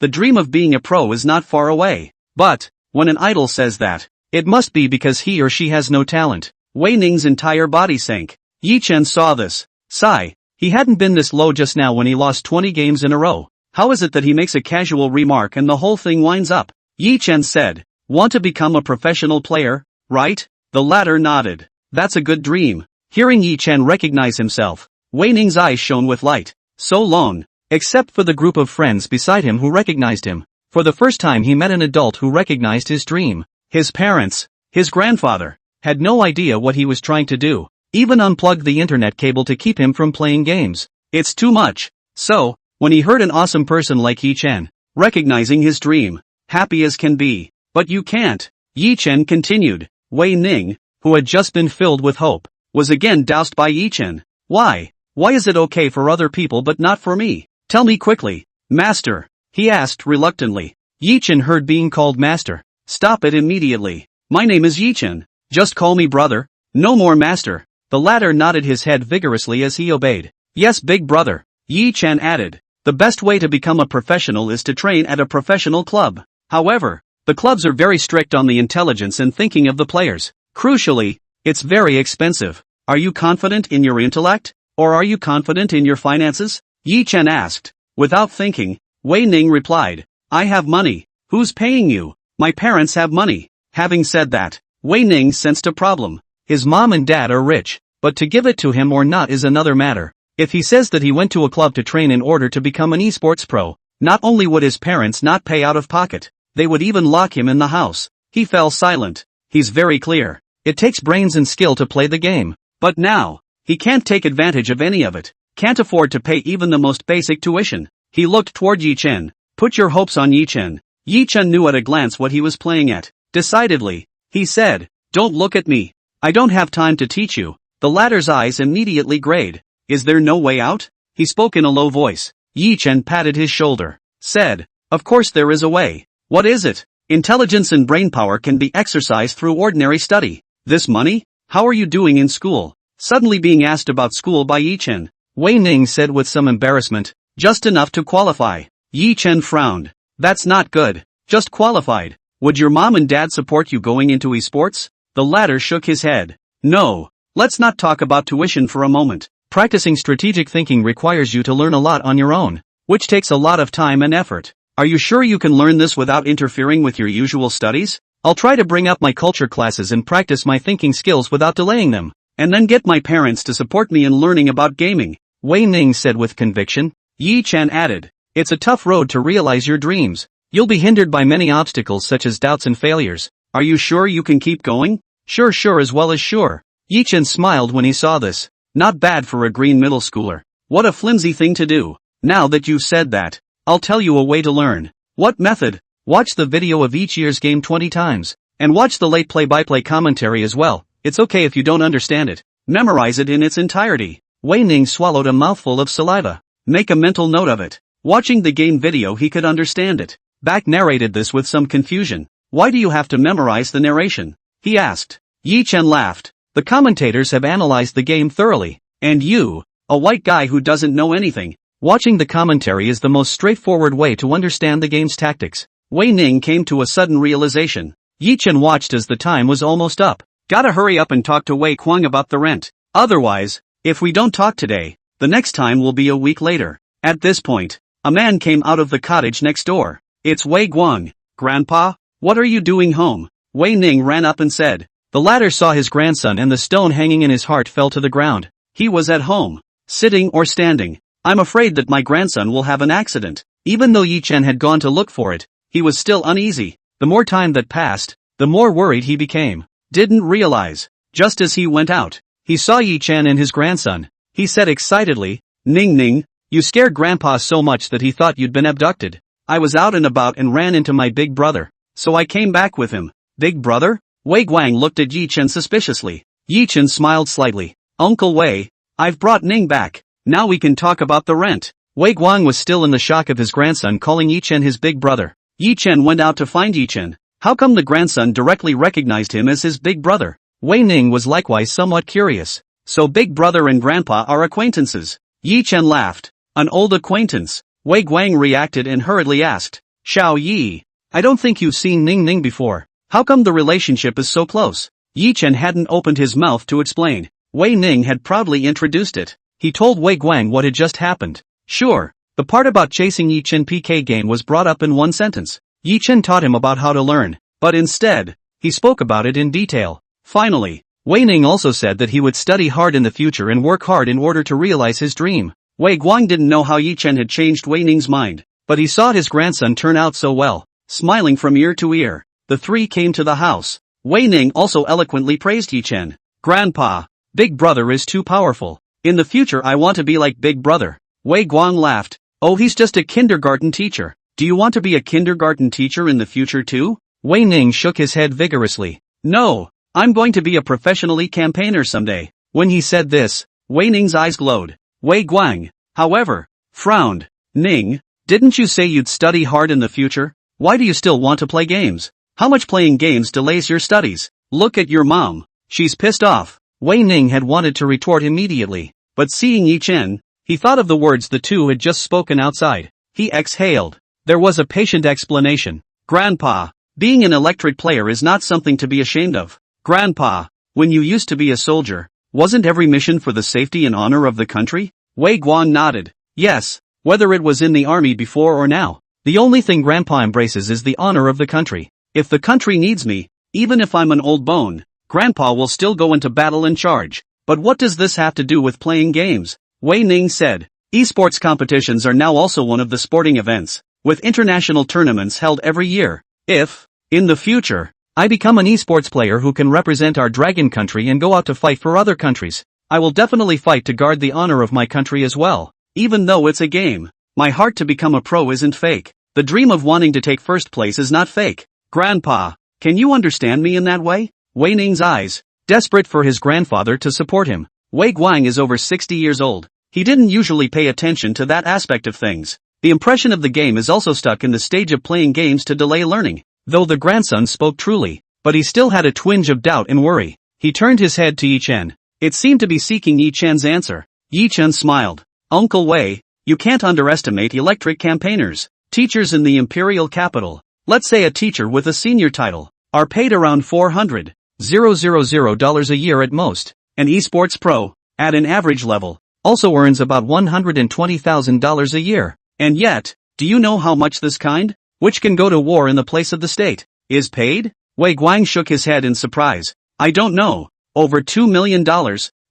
the dream of being a pro is not far away. But, when an idol says that, it must be because he or she has no talent. Wei Ning's entire body sank. Yi Chen saw this. Sigh. He hadn't been this low just now when he lost 20 games in a row. How is it that he makes a casual remark and the whole thing winds up? Yi Chen said, "Want to become a professional player, right?" The latter nodded. "That's a good dream." Hearing Yi Chen recognize himself, Wei Ning's eyes shone with light. So long. Except for the group of friends beside him who recognized him. For the first time he met an adult who recognized his dream. His parents, his grandfather, had no idea what he was trying to do. Even unplugged the internet cable to keep him from playing games. It's too much. So, when he heard an awesome person like Yi Chen, recognizing his dream, happy as can be. But you can't. Yi Chen continued. Wei Ning, who had just been filled with hope, was again doused by Yi Chen. Why? Why is it okay for other people but not for me? Tell me quickly. Master, he asked reluctantly. Yi Chen heard being called master. Stop it immediately. My name is Yi Chen. Just call me brother. No more master. The latter nodded his head vigorously as he obeyed. Yes, big brother. Yi Chen added. The best way to become a professional is to train at a professional club. However, the clubs are very strict on the intelligence and thinking of the players. Crucially, it's very expensive. Are you confident in your intellect? Or are you confident in your finances? Yi Chen asked. Without thinking, Wei Ning replied. I have money. Who's paying you? My parents have money. Having said that, Wei Ning sensed a problem. His mom and dad are rich, but to give it to him or not is another matter. If he says that he went to a club to train in order to become an esports pro, not only would his parents not pay out of pocket, they would even lock him in the house. He fell silent. He's very clear. It takes brains and skill to play the game. But now, he can't take advantage of any of it. Can't afford to pay even the most basic tuition. He looked toward Yi Chen. Put your hopes on Yi Chen. Yi Chen knew at a glance what he was playing at. Decidedly, he said, don't look at me. I don't have time to teach you. The latter's eyes immediately grayed. Is there no way out? He spoke in a low voice. Yi Chen patted his shoulder. Said, of course there is a way. What is it? Intelligence and brainpower can be exercised through ordinary study. This money? How are you doing in school? Suddenly being asked about school by Yi Chen, Wei Ning said with some embarrassment, just enough to qualify. Yi Chen frowned. That's not good. Just qualified. Would your mom and dad support you going into esports? The latter shook his head. No. Let's not talk about tuition for a moment. Practicing strategic thinking requires you to learn a lot on your own, which takes a lot of time and effort. Are you sure you can learn this without interfering with your usual studies? I'll try to bring up my culture classes and practice my thinking skills without delaying them, and then get my parents to support me in learning about gaming, Wei Ning said with conviction. Yi Chen added, it's a tough road to realize your dreams. You'll be hindered by many obstacles such as doubts and failures. Are you sure you can keep going? Sure as well as sure. Yi Chen smiled when he saw this. Not bad for a green middle schooler. What a flimsy thing to do. Now that you've said that, I'll tell you a way to learn. What method? Watch the video of each year's game 20 times. And watch the late play-by-play commentary as well. It's okay if you don't understand it. Memorize it in its entirety. Wei Ning swallowed a mouthful of saliva. Make a mental note of it. Watching the game video he could understand it. Back narrated this with some confusion. Why do you have to memorize the narration? He asked. Yi Chen laughed. The commentators have analyzed the game thoroughly. And you, a white guy who doesn't know anything, watching the commentary is the most straightforward way to understand the game's tactics. Wei Ning came to a sudden realization. Yi Chen watched as the time was almost up. Gotta hurry up and talk to Wei Guang about the rent. Otherwise, if we don't talk today, the next time will be a week later. At this point, a man came out of the cottage next door. It's Wei Guang. Grandpa, what are you doing home? Wei Ning ran up and said. The latter saw his grandson and the stone hanging in his heart fell to the ground. He was at home. Sitting or standing. I'm afraid that my grandson will have an accident. Even though Yi Chen had gone to look for it, he was still uneasy. The more time that passed, the more worried he became. Didn't realize. Just as he went out, he saw Yi Chen and his grandson. He said excitedly, Ning, you scared Grandpa so much that he thought you'd been abducted. I was out and about and ran into my big brother. So I came back with him. Big brother? Wei Guang looked at Yi Chen suspiciously. Yi Chen smiled slightly. Uncle Wei, I've brought Ning back. Now we can talk about the rent. Wei Guang was still in the shock of his grandson calling Yi Chen his big brother. Yi Chen went out to find Yi Chen. How come the grandson directly recognized him as his big brother? Wei Ning was likewise somewhat curious. So big brother and grandpa are acquaintances? Yi Chen laughed. An old acquaintance. Wei Guang reacted and hurriedly asked. Xiao Yi. I don't think you've seen Ning Ning before. How come the relationship is so close? Yi Chen hadn't opened his mouth to explain. Wei Ning had proudly introduced it. He told Wei Guang what had just happened. Sure. The part about chasing Yi Chen PK game was brought up in one sentence. Yi Chen taught him about how to learn, but instead, he spoke about it in detail. Finally, Wei Ning also said that he would study hard in the future and work hard in order to realize his dream. Wei Guang didn't know how Yi Chen had changed Wei Ning's mind, but he saw his grandson turn out so well. Smiling from ear to ear, the three came to the house. Wei Ning also eloquently praised Yi Chen. Grandpa, big brother is too powerful. In the future I want to be like big brother. Wei Guang laughed. Oh, he's just a kindergarten teacher. Do you want to be a kindergarten teacher in the future too? Wei Ning shook his head vigorously. No, I'm going to be a professionally campaigner someday. When he said this, Wei Ning's eyes glowed. Wei Guang, however, frowned. Ning, didn't you say you'd study hard in the future? Why do you still want to play games? How much playing games delays your studies? Look at your mom. She's pissed off. Wei Ning had wanted to retort immediately, but seeing Yi Chen, he thought of the words the two had just spoken outside. He exhaled. There was a patient explanation. Grandpa, being an electric player is not something to be ashamed of. Grandpa, when you used to be a soldier, wasn't every mission for the safety and honor of the country? Wei Guang nodded. Yes, whether it was in the army before or now. The only thing Grandpa embraces is the honor of the country. If the country needs me, even if I'm an old bone, Grandpa will still go into battle and charge. But what does this have to do with playing games? Wei Ning said. Esports competitions are now also one of the sporting events, with international tournaments held every year. If, in the future, I become an esports player who can represent our dragon country and go out to fight for other countries, I will definitely fight to guard the honor of my country as well. Even though it's a game, my heart to become a pro isn't fake. The dream of wanting to take first place is not fake. Grandpa, can you understand me in that way? Wei Ning's eyes, desperate for his grandfather to support him. Wei Guang is over 60 years old. He didn't usually pay attention to that aspect of things. The impression of the game is also stuck in the stage of playing games to delay learning. Though the grandson spoke truly, but he still had a twinge of doubt and worry. He turned his head to Yi Chen. It seemed to be seeking Yi Chen's answer. Yi Chen smiled. Uncle Wei, you can't underestimate electric campaigners. Teachers in the imperial capital, let's say a teacher with a senior title, are paid around $400,000 a year at most. An esports pro, at an average level, also earns about $120,000 a year. And yet, do you know how much this kind, which can go to war in the place of the state, is paid? Wei Guang shook his head in surprise. I don't know. Over $2 million,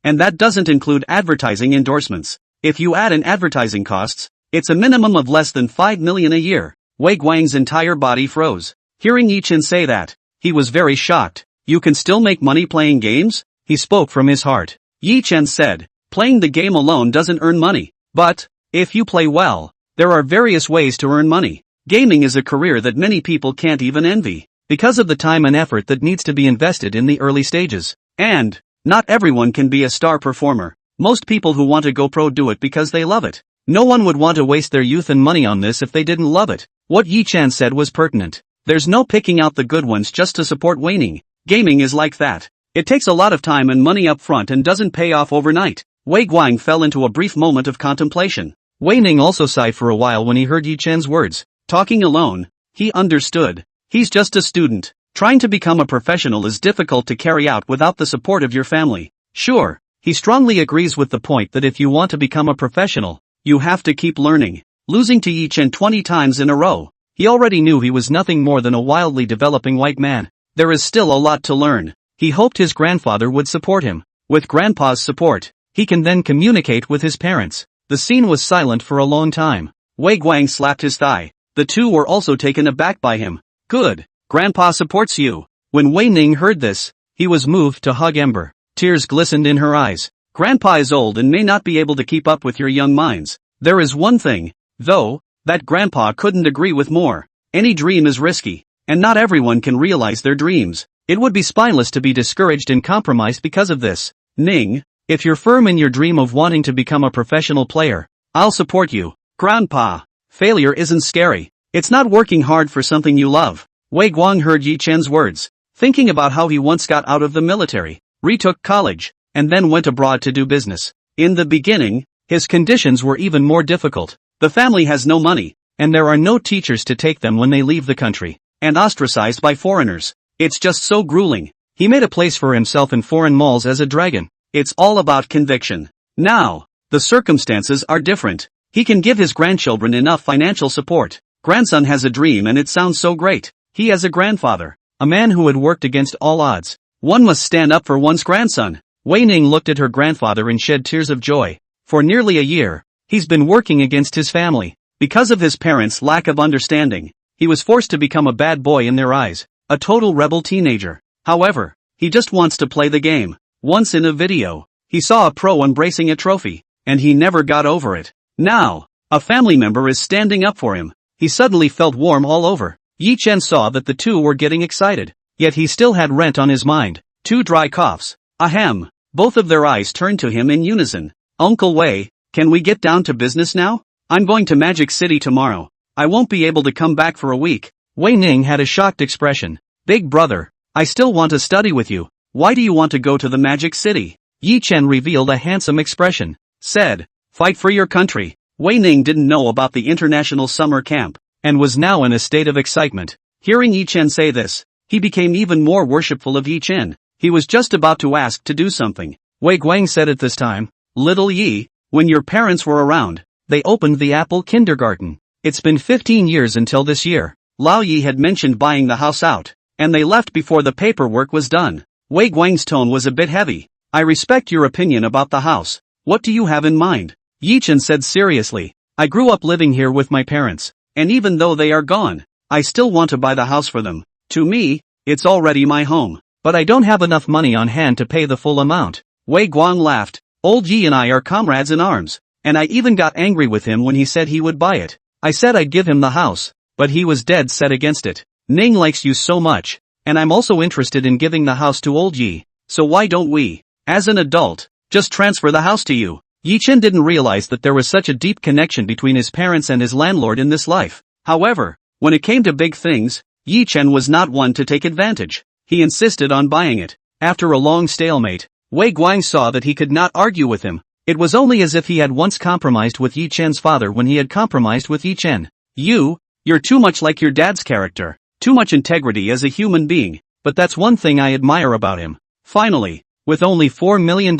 and that doesn't include advertising endorsements. If you add in advertising costs, it's a minimum of less than $5 million a year. Wei Guang's entire body froze. Hearing Yi Chen say that, he was very shocked. You can still make money playing games? He spoke from his heart. Yi Chen said, playing the game alone doesn't earn money. But, if you play well, there are various ways to earn money. Gaming is a career that many people can't even envy, because of the time and effort that needs to be invested in the early stages. And, not everyone can be a star performer. Most people who want to go pro do it because they love it. No one would want to waste their youth and money on this if they didn't love it. What Yi Chen said was pertinent. There's no picking out the good ones just to support waning. Gaming is like that. It takes a lot of time and money up front and doesn't pay off overnight. Wei Guang fell into a brief moment of contemplation. Wei Ning also sighed for a while when he heard Yi Chen's words. Talking alone, he understood. He's just a student. Trying to become a professional is difficult to carry out without the support of your family. Sure, he strongly agrees with the point that if you want to become a professional, you have to keep learning. Losing to Yi Chen 20 times in a row, he already knew he was nothing more than a wildly developing white man. There is still a lot to learn. He hoped his grandfather would support him. With Grandpa's support, he can then communicate with his parents. The scene was silent for a long time. Wei Guang slapped his thigh. The two were also taken aback by him. Good. Grandpa supports you. When Wei Ning heard this, he was moved to hug Ember. Tears glistened in her eyes. Grandpa is old and may not be able to keep up with your young minds. There is one thing, though, that Grandpa couldn't agree with more. Any dream is risky, and not everyone can realize their dreams. It would be spineless to be discouraged and compromised because of this. Ning, if you're firm in your dream of wanting to become a professional player, I'll support you. Grandpa, failure isn't scary. It's not working hard for something you love. Wei Guang heard Yi Chen's words, thinking about how he once got out of the military, retook college, and then went abroad to do business. In the beginning, his conditions were even more difficult. The family has no money, and there are no teachers to take them when they leave the country, and ostracized by foreigners. It's just so grueling. He made a place for himself in foreign malls as a dragon. It's all about conviction. Now, the circumstances are different. He can give his grandchildren enough financial support. Grandson has a dream and it sounds so great. He has a grandfather, a man who had worked against all odds. One must stand up for one's grandson. Wei Ning looked at her grandfather and shed tears of joy. For nearly a year, he's been working against his family. Because of his parents' lack of understanding, he was forced to become a bad boy in their eyes, a total rebel teenager. However, he just wants to play the game. Once in a video, he saw a pro embracing a trophy, and he never got over it. Now, a family member is standing up for him. He suddenly felt warm all over. Yi Chen saw that the two were getting excited, yet he still had rent on his mind. 2 dry coughs. Ahem. Both of their eyes turned to him in unison. Uncle Wei, can we get down to business now? I'm going to Magic City tomorrow. I won't be able to come back for a week. Wei Ning had a shocked expression. Big brother, I still want to study with you. Why do you want to go to the Magic City? Yi Chen revealed a handsome expression. Said, fight for your country. Wei Ning didn't know about the international summer camp, and was now in a state of excitement. Hearing Yi Chen say this, he became even more worshipful of Yi Chen. He was just about to ask to do something. Wei Guang said at this time, Little Yi, when your parents were around, they opened the Apple Kindergarten. It's been 15 years until this year. Lao Yi had mentioned buying the house out, and they left before the paperwork was done. Wei Guang's tone was a bit heavy. I respect your opinion about the house. What do you have in mind? Yi Chen said seriously. I grew up living here with my parents, and even though they are gone, I still want to buy the house for them. To me, it's already my home, but I don't have enough money on hand to pay the full amount. Wei Guang laughed. Old Yi and I are comrades in arms, and I even got angry with him when he said he would buy it. I said I'd give him the house, but he was dead set against it. Ning likes you so much, and I'm also interested in giving the house to old Yi, so why don't we, as an adult, just transfer the house to you? Yi Chen didn't realize that there was such a deep connection between his parents and his landlord in this life. However, when it came to big things, Yi Chen was not one to take advantage. He insisted on buying it. After a long stalemate, Wei Guang saw that he could not argue with him. It was only as if he had once compromised with Yi Chen's father when he had compromised with Yi Chen. You're too much like your dad's character. Too much integrity as a human being, but that's one thing I admire about him. Finally, with only $4 million,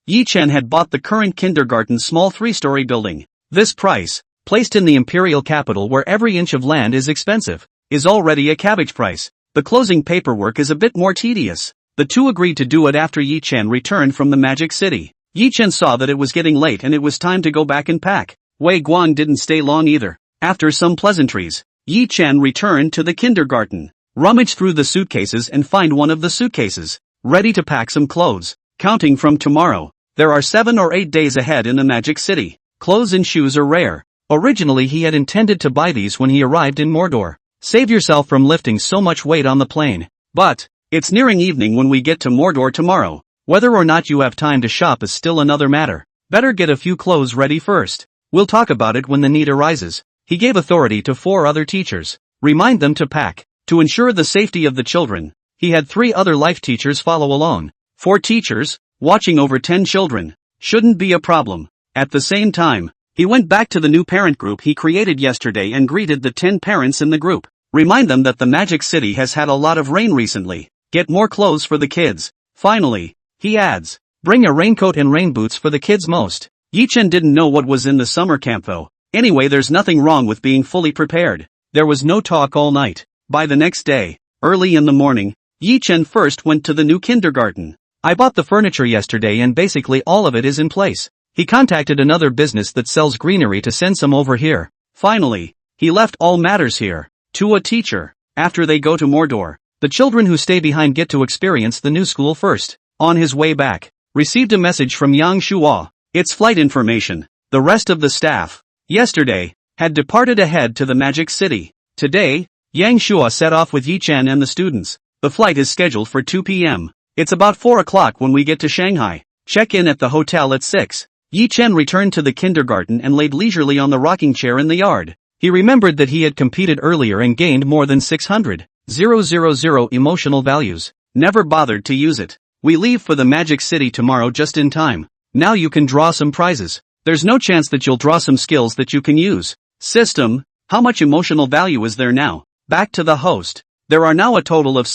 Yi Chen had bought the current kindergarten's small 3-story building. This price, placed in the imperial capital where every inch of land is expensive, is already a cabbage price. The closing paperwork is a bit more tedious. The two agreed to do it after Yi Chen returned from the Magic City. Yi Chen saw that it was getting late and it was time to go back and pack. Wei Guang didn't stay long either. After some pleasantries, Yi Chen returned to the kindergarten, rummaged through the suitcases and find one of the suitcases, ready to pack some clothes. Counting from tomorrow, there are 7 or 8 days ahead in the Magic City. Clothes and shoes are rare. Originally he had intended to buy these when he arrived in Mordor. Save yourself from lifting so much weight on the plane. But, it's nearing evening when we get to Mordor tomorrow. Whether or not you have time to shop is still another matter. Better get a few clothes ready first. We'll talk about it when the need arises. He gave authority to 4 other teachers. Remind them to pack. To ensure the safety of the children, he had 3 other life teachers follow along. 4 teachers, watching over 10 children, shouldn't be a problem. At the same time, he went back to the new parent group he created yesterday and greeted the 10 parents in the group. Remind them that the Magic City has had a lot of rain recently. Get more clothes for the kids. Finally, he adds, bring a raincoat and rain boots for the kids most. Yi Chen didn't know what was in the summer camp though. Anyway, there's nothing wrong with being fully prepared. There was no talk all night. By the next day, early in the morning, Yi Chen first went to the new kindergarten. I bought the furniture yesterday and basically all of it is in place. He contacted another business that sells greenery to send some over here. Finally, he left all matters here to a teacher. After they go to Mordor, the children who stay behind get to experience the new school first. On his way back, received a message from Yang Shuo. It's flight information. The rest of the staff, yesterday, had departed ahead to the Magic City. Today, Yang Shuo set off with Yi Chen and the students. The flight is scheduled for 2 p.m. It's about 4 o'clock when we get to Shanghai. Check in at the hotel at 6. Yi Chen returned to the kindergarten and laid leisurely on the rocking chair in the yard. He remembered that he had competed earlier and gained more than 600,000 emotional values. Never bothered to use it. We leave for the Magic City tomorrow just in time. Now you can draw some prizes. There's no chance that you'll draw some skills that you can use. System, how much emotional value is there now? Back to the host. There are now a total of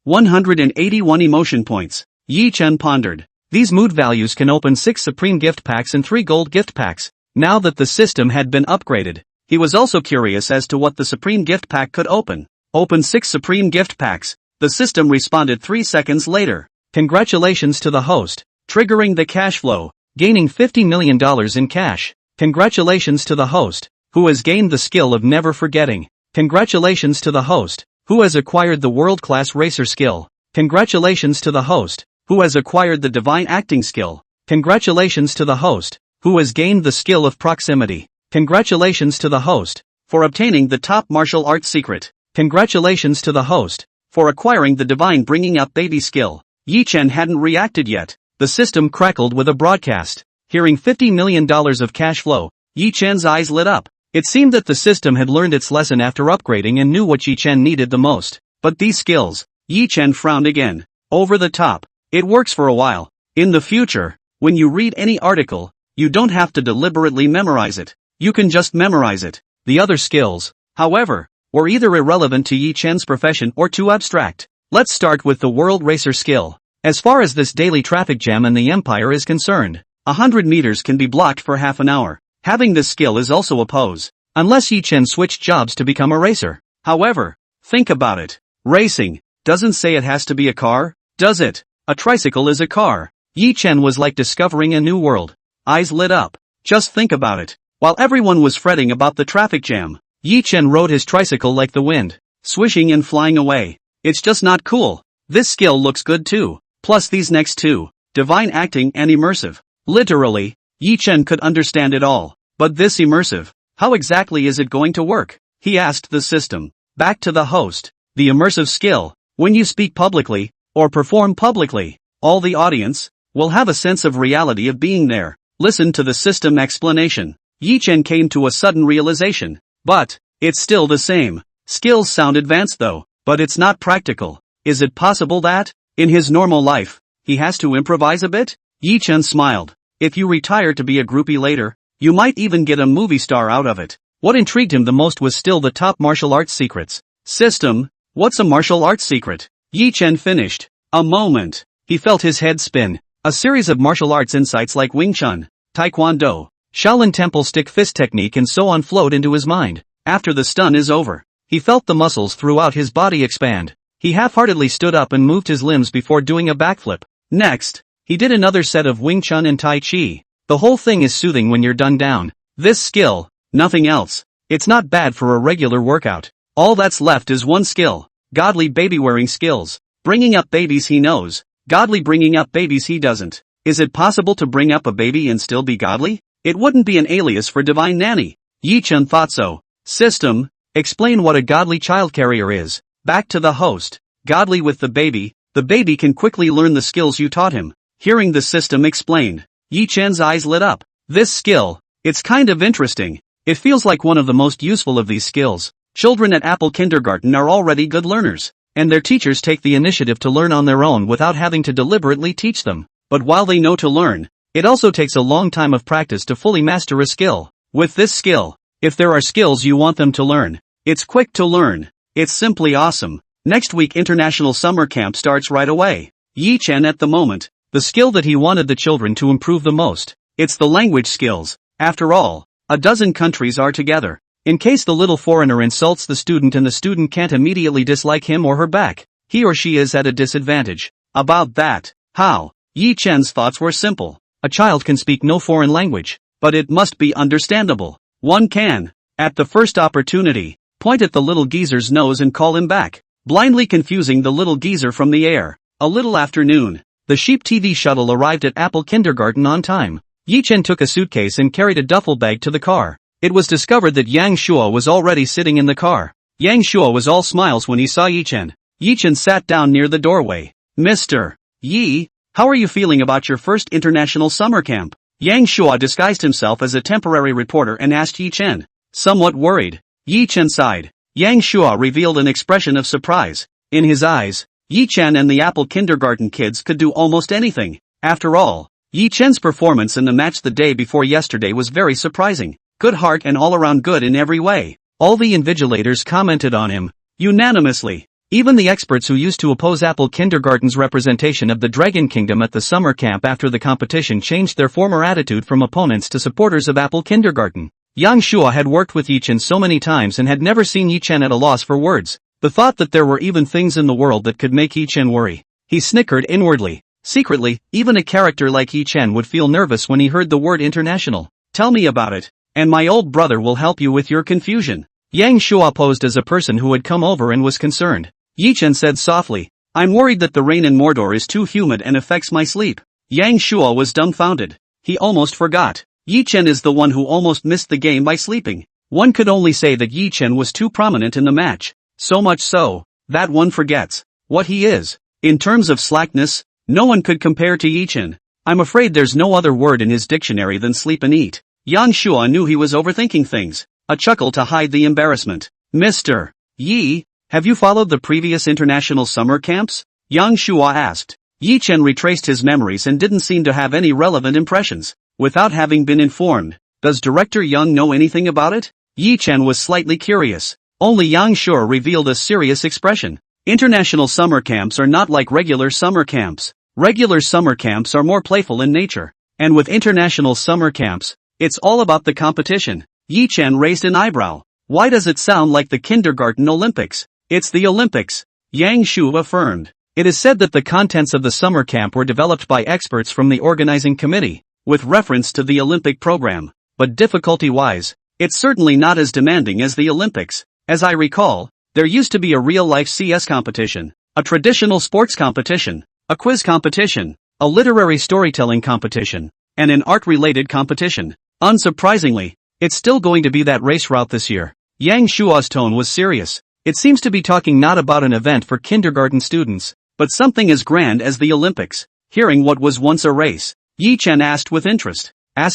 181 emotion points. Yi Chen pondered. These mood values can open 6 supreme gift packs and 3 gold gift packs. Now that the system had been upgraded, he was also curious as to what the supreme gift pack could open. Open 6 supreme gift packs. The system responded 3 seconds later. Congratulations to the host, triggering the cash flow, gaining $50 million in cash. Congratulations to the host, who has gained the skill of never forgetting. Congratulations to the host, who has acquired the world-class racer skill. Congratulations to the host, who has acquired the divine acting skill. Congratulations to the host, who has gained the skill of proximity. Congratulations to the host, for obtaining the top martial arts secret. Congratulations to the host, for acquiring the divine bringing up baby skill. Yi Chen hadn't reacted yet. The system crackled with a broadcast. Hearing $50 million of cash flow, Yi Chen's eyes lit up. It seemed that the system had learned its lesson after upgrading and knew what Yi Chen needed the most. But these skills, Yi Chen frowned again. Over the top. It works for a while. In the future, when you read any article, you don't have to deliberately memorize it. You can just memorize it. The other skills, however, were either irrelevant to Yi Chen's profession or too abstract. Let's start with the world racer skill. As far as this daily traffic jam in the empire is concerned, 100 meters can be blocked for half an hour. Having this skill is also a pose. Unless Yi Chen switched jobs to become a racer. However, think about it. Racing doesn't say it has to be a car, does it? A tricycle is a car. Yi Chen was like discovering a new world. Eyes lit up. Just think about it. While everyone was fretting about the traffic jam, Yi Chen rode his tricycle like the wind, swishing and flying away. It's just not cool. This skill looks good too. Plus these next two, divine acting and immersive. Literally, Yi Chen could understand it all. But this immersive, how exactly is it going to work? He asked the system. Back to the host. The immersive skill, when you speak publicly, or perform publicly, all the audience will have a sense of reality of being there. Listen to the system explanation. Yi Chen came to a sudden realization. But, it's still the same. Skills sound advanced though, but it's not practical. Is it possible that, in his normal life, he has to improvise a bit? Yi Chen smiled. If you retire to be a groupie later, you might even get a movie star out of it. What intrigued him the most was still the top martial arts secrets. System, what's a martial arts secret? Yi Chen finished. A moment. He felt his head spin. A series of martial arts insights like Wing Chun, Taekwondo, Shaolin Temple stick fist technique and so on flowed into his mind. After the stun is over, he felt the muscles throughout his body expand. He half-heartedly stood up and moved his limbs before doing a backflip. Next, he did another set of Wing Chun and Tai Chi. The whole thing is soothing when you're done down. This skill, nothing else. It's not bad for a regular workout. All that's left is one skill. Godly baby-wearing skills. Bringing up babies he knows. Godly bringing up babies he doesn't. Is it possible to bring up a baby and still be godly? It wouldn't be an alias for divine nanny. Yi Chen thought so. System, explain what a godly child carrier is. Back to the host. Godly with the baby can quickly learn the skills you taught him. Hearing the system explained, Yi Chen's eyes lit up. This skill, it's kind of interesting. It feels like one of the most useful of these skills. Children at Apple Kindergarten are already good learners, and their teachers take the initiative to learn on their own without having to deliberately teach them. But while they know to learn, it also takes a long time of practice to fully master a skill. With this skill, if there are skills you want them to learn, it's quick to learn. It's simply awesome. Next week International Summer Camp starts right away. Yi Chen at the moment, the skill that he wanted the children to improve the most, it's the language skills. After all, a dozen countries are together. In case the little foreigner insults the student and the student can't immediately dislike him or her back, he or she is at a disadvantage. About that, how? Yi Chen's thoughts were simple. A child can speak no foreign language, but it must be understandable. One can, at the first opportunity, point at the little geezer's nose and call him back, blindly confusing the little geezer from the air. A little after noon, the sheep TV shuttle arrived at Apple Kindergarten on time. Yi Chen took a suitcase and carried a duffel bag to the car. It was discovered that Yang Shuo was already sitting in the car. Yang Shuo was all smiles when he saw Yi Chen. Yi Chen sat down near the doorway. Mr. Yi, how are you feeling about your first international summer camp? Yang Shuo disguised himself as a temporary reporter and asked Yi Chen. somewhat worried. Yi Chen sighed. Yang Shua revealed an expression of surprise. In his eyes, Yi Chen and the Apple kindergarten kids could do almost anything. After all, Yi Chen's performance in the match the day before yesterday was very surprising. Good heart and all around good in every way. All the invigilators commented on him unanimously. Even the experts who used to oppose Apple Kindergarten's representation of the Dragon Kingdom at the summer camp after the competition changed their former attitude from opponents to supporters of Apple Kindergarten. Yang Shua had worked with Yi Chen so many times and had never seen Yi Chen at a loss for words. The thought that there were even things in the world that could make Yi Chen worry. He snickered inwardly. Secretly, even a character like Yi Chen would feel nervous when he heard the word international. Tell me about it, and my old brother will help you with your confusion. Yang Shua posed as a person who had come over and was concerned. Yi Chen said softly, I'm worried that the rain in Mordor is too humid and affects my sleep. Yang Shua was dumbfounded. He almost forgot. Yi Chen is the one who almost missed the game by sleeping. One could only say that Yi Chen was too prominent in the match. So much so, that one forgets what he is. In terms of slackness, no one could compare to Yi Chen. I'm afraid there's no other word in his dictionary than sleep and eat. Yang Shua knew he was overthinking things. A chuckle to hide the embarrassment. Mr. Yi, have you followed the previous international summer camps? Yang Shua asked. Yi Chen retraced his memories and didn't seem to have any relevant impressions. Without having been informed, does Director Yang know anything about it? Yi Chen was slightly curious. Only Yang Shua revealed a serious expression. International summer camps are not like regular summer camps. Regular summer camps are more playful in nature. And with international summer camps, it's all about the competition. Yi Chen raised an eyebrow. Why does it sound like the kindergarten Olympics? It's the Olympics, Yang Shu affirmed. It is said that the contents of the summer camp were developed by experts from the organizing committee, with reference to the Olympic program. But difficulty-wise, it's certainly not as demanding as the Olympics. As I recall, there used to be a real-life CS competition, a traditional sports competition, a quiz competition, a literary storytelling competition, and an art-related competition. Unsurprisingly, it's still going to be that race route this year. Yang Shua's tone was serious. It seems to be talking not about an event for kindergarten students, but something as grand as the Olympics. Hearing what was once a race, Yi Chen asked with interest.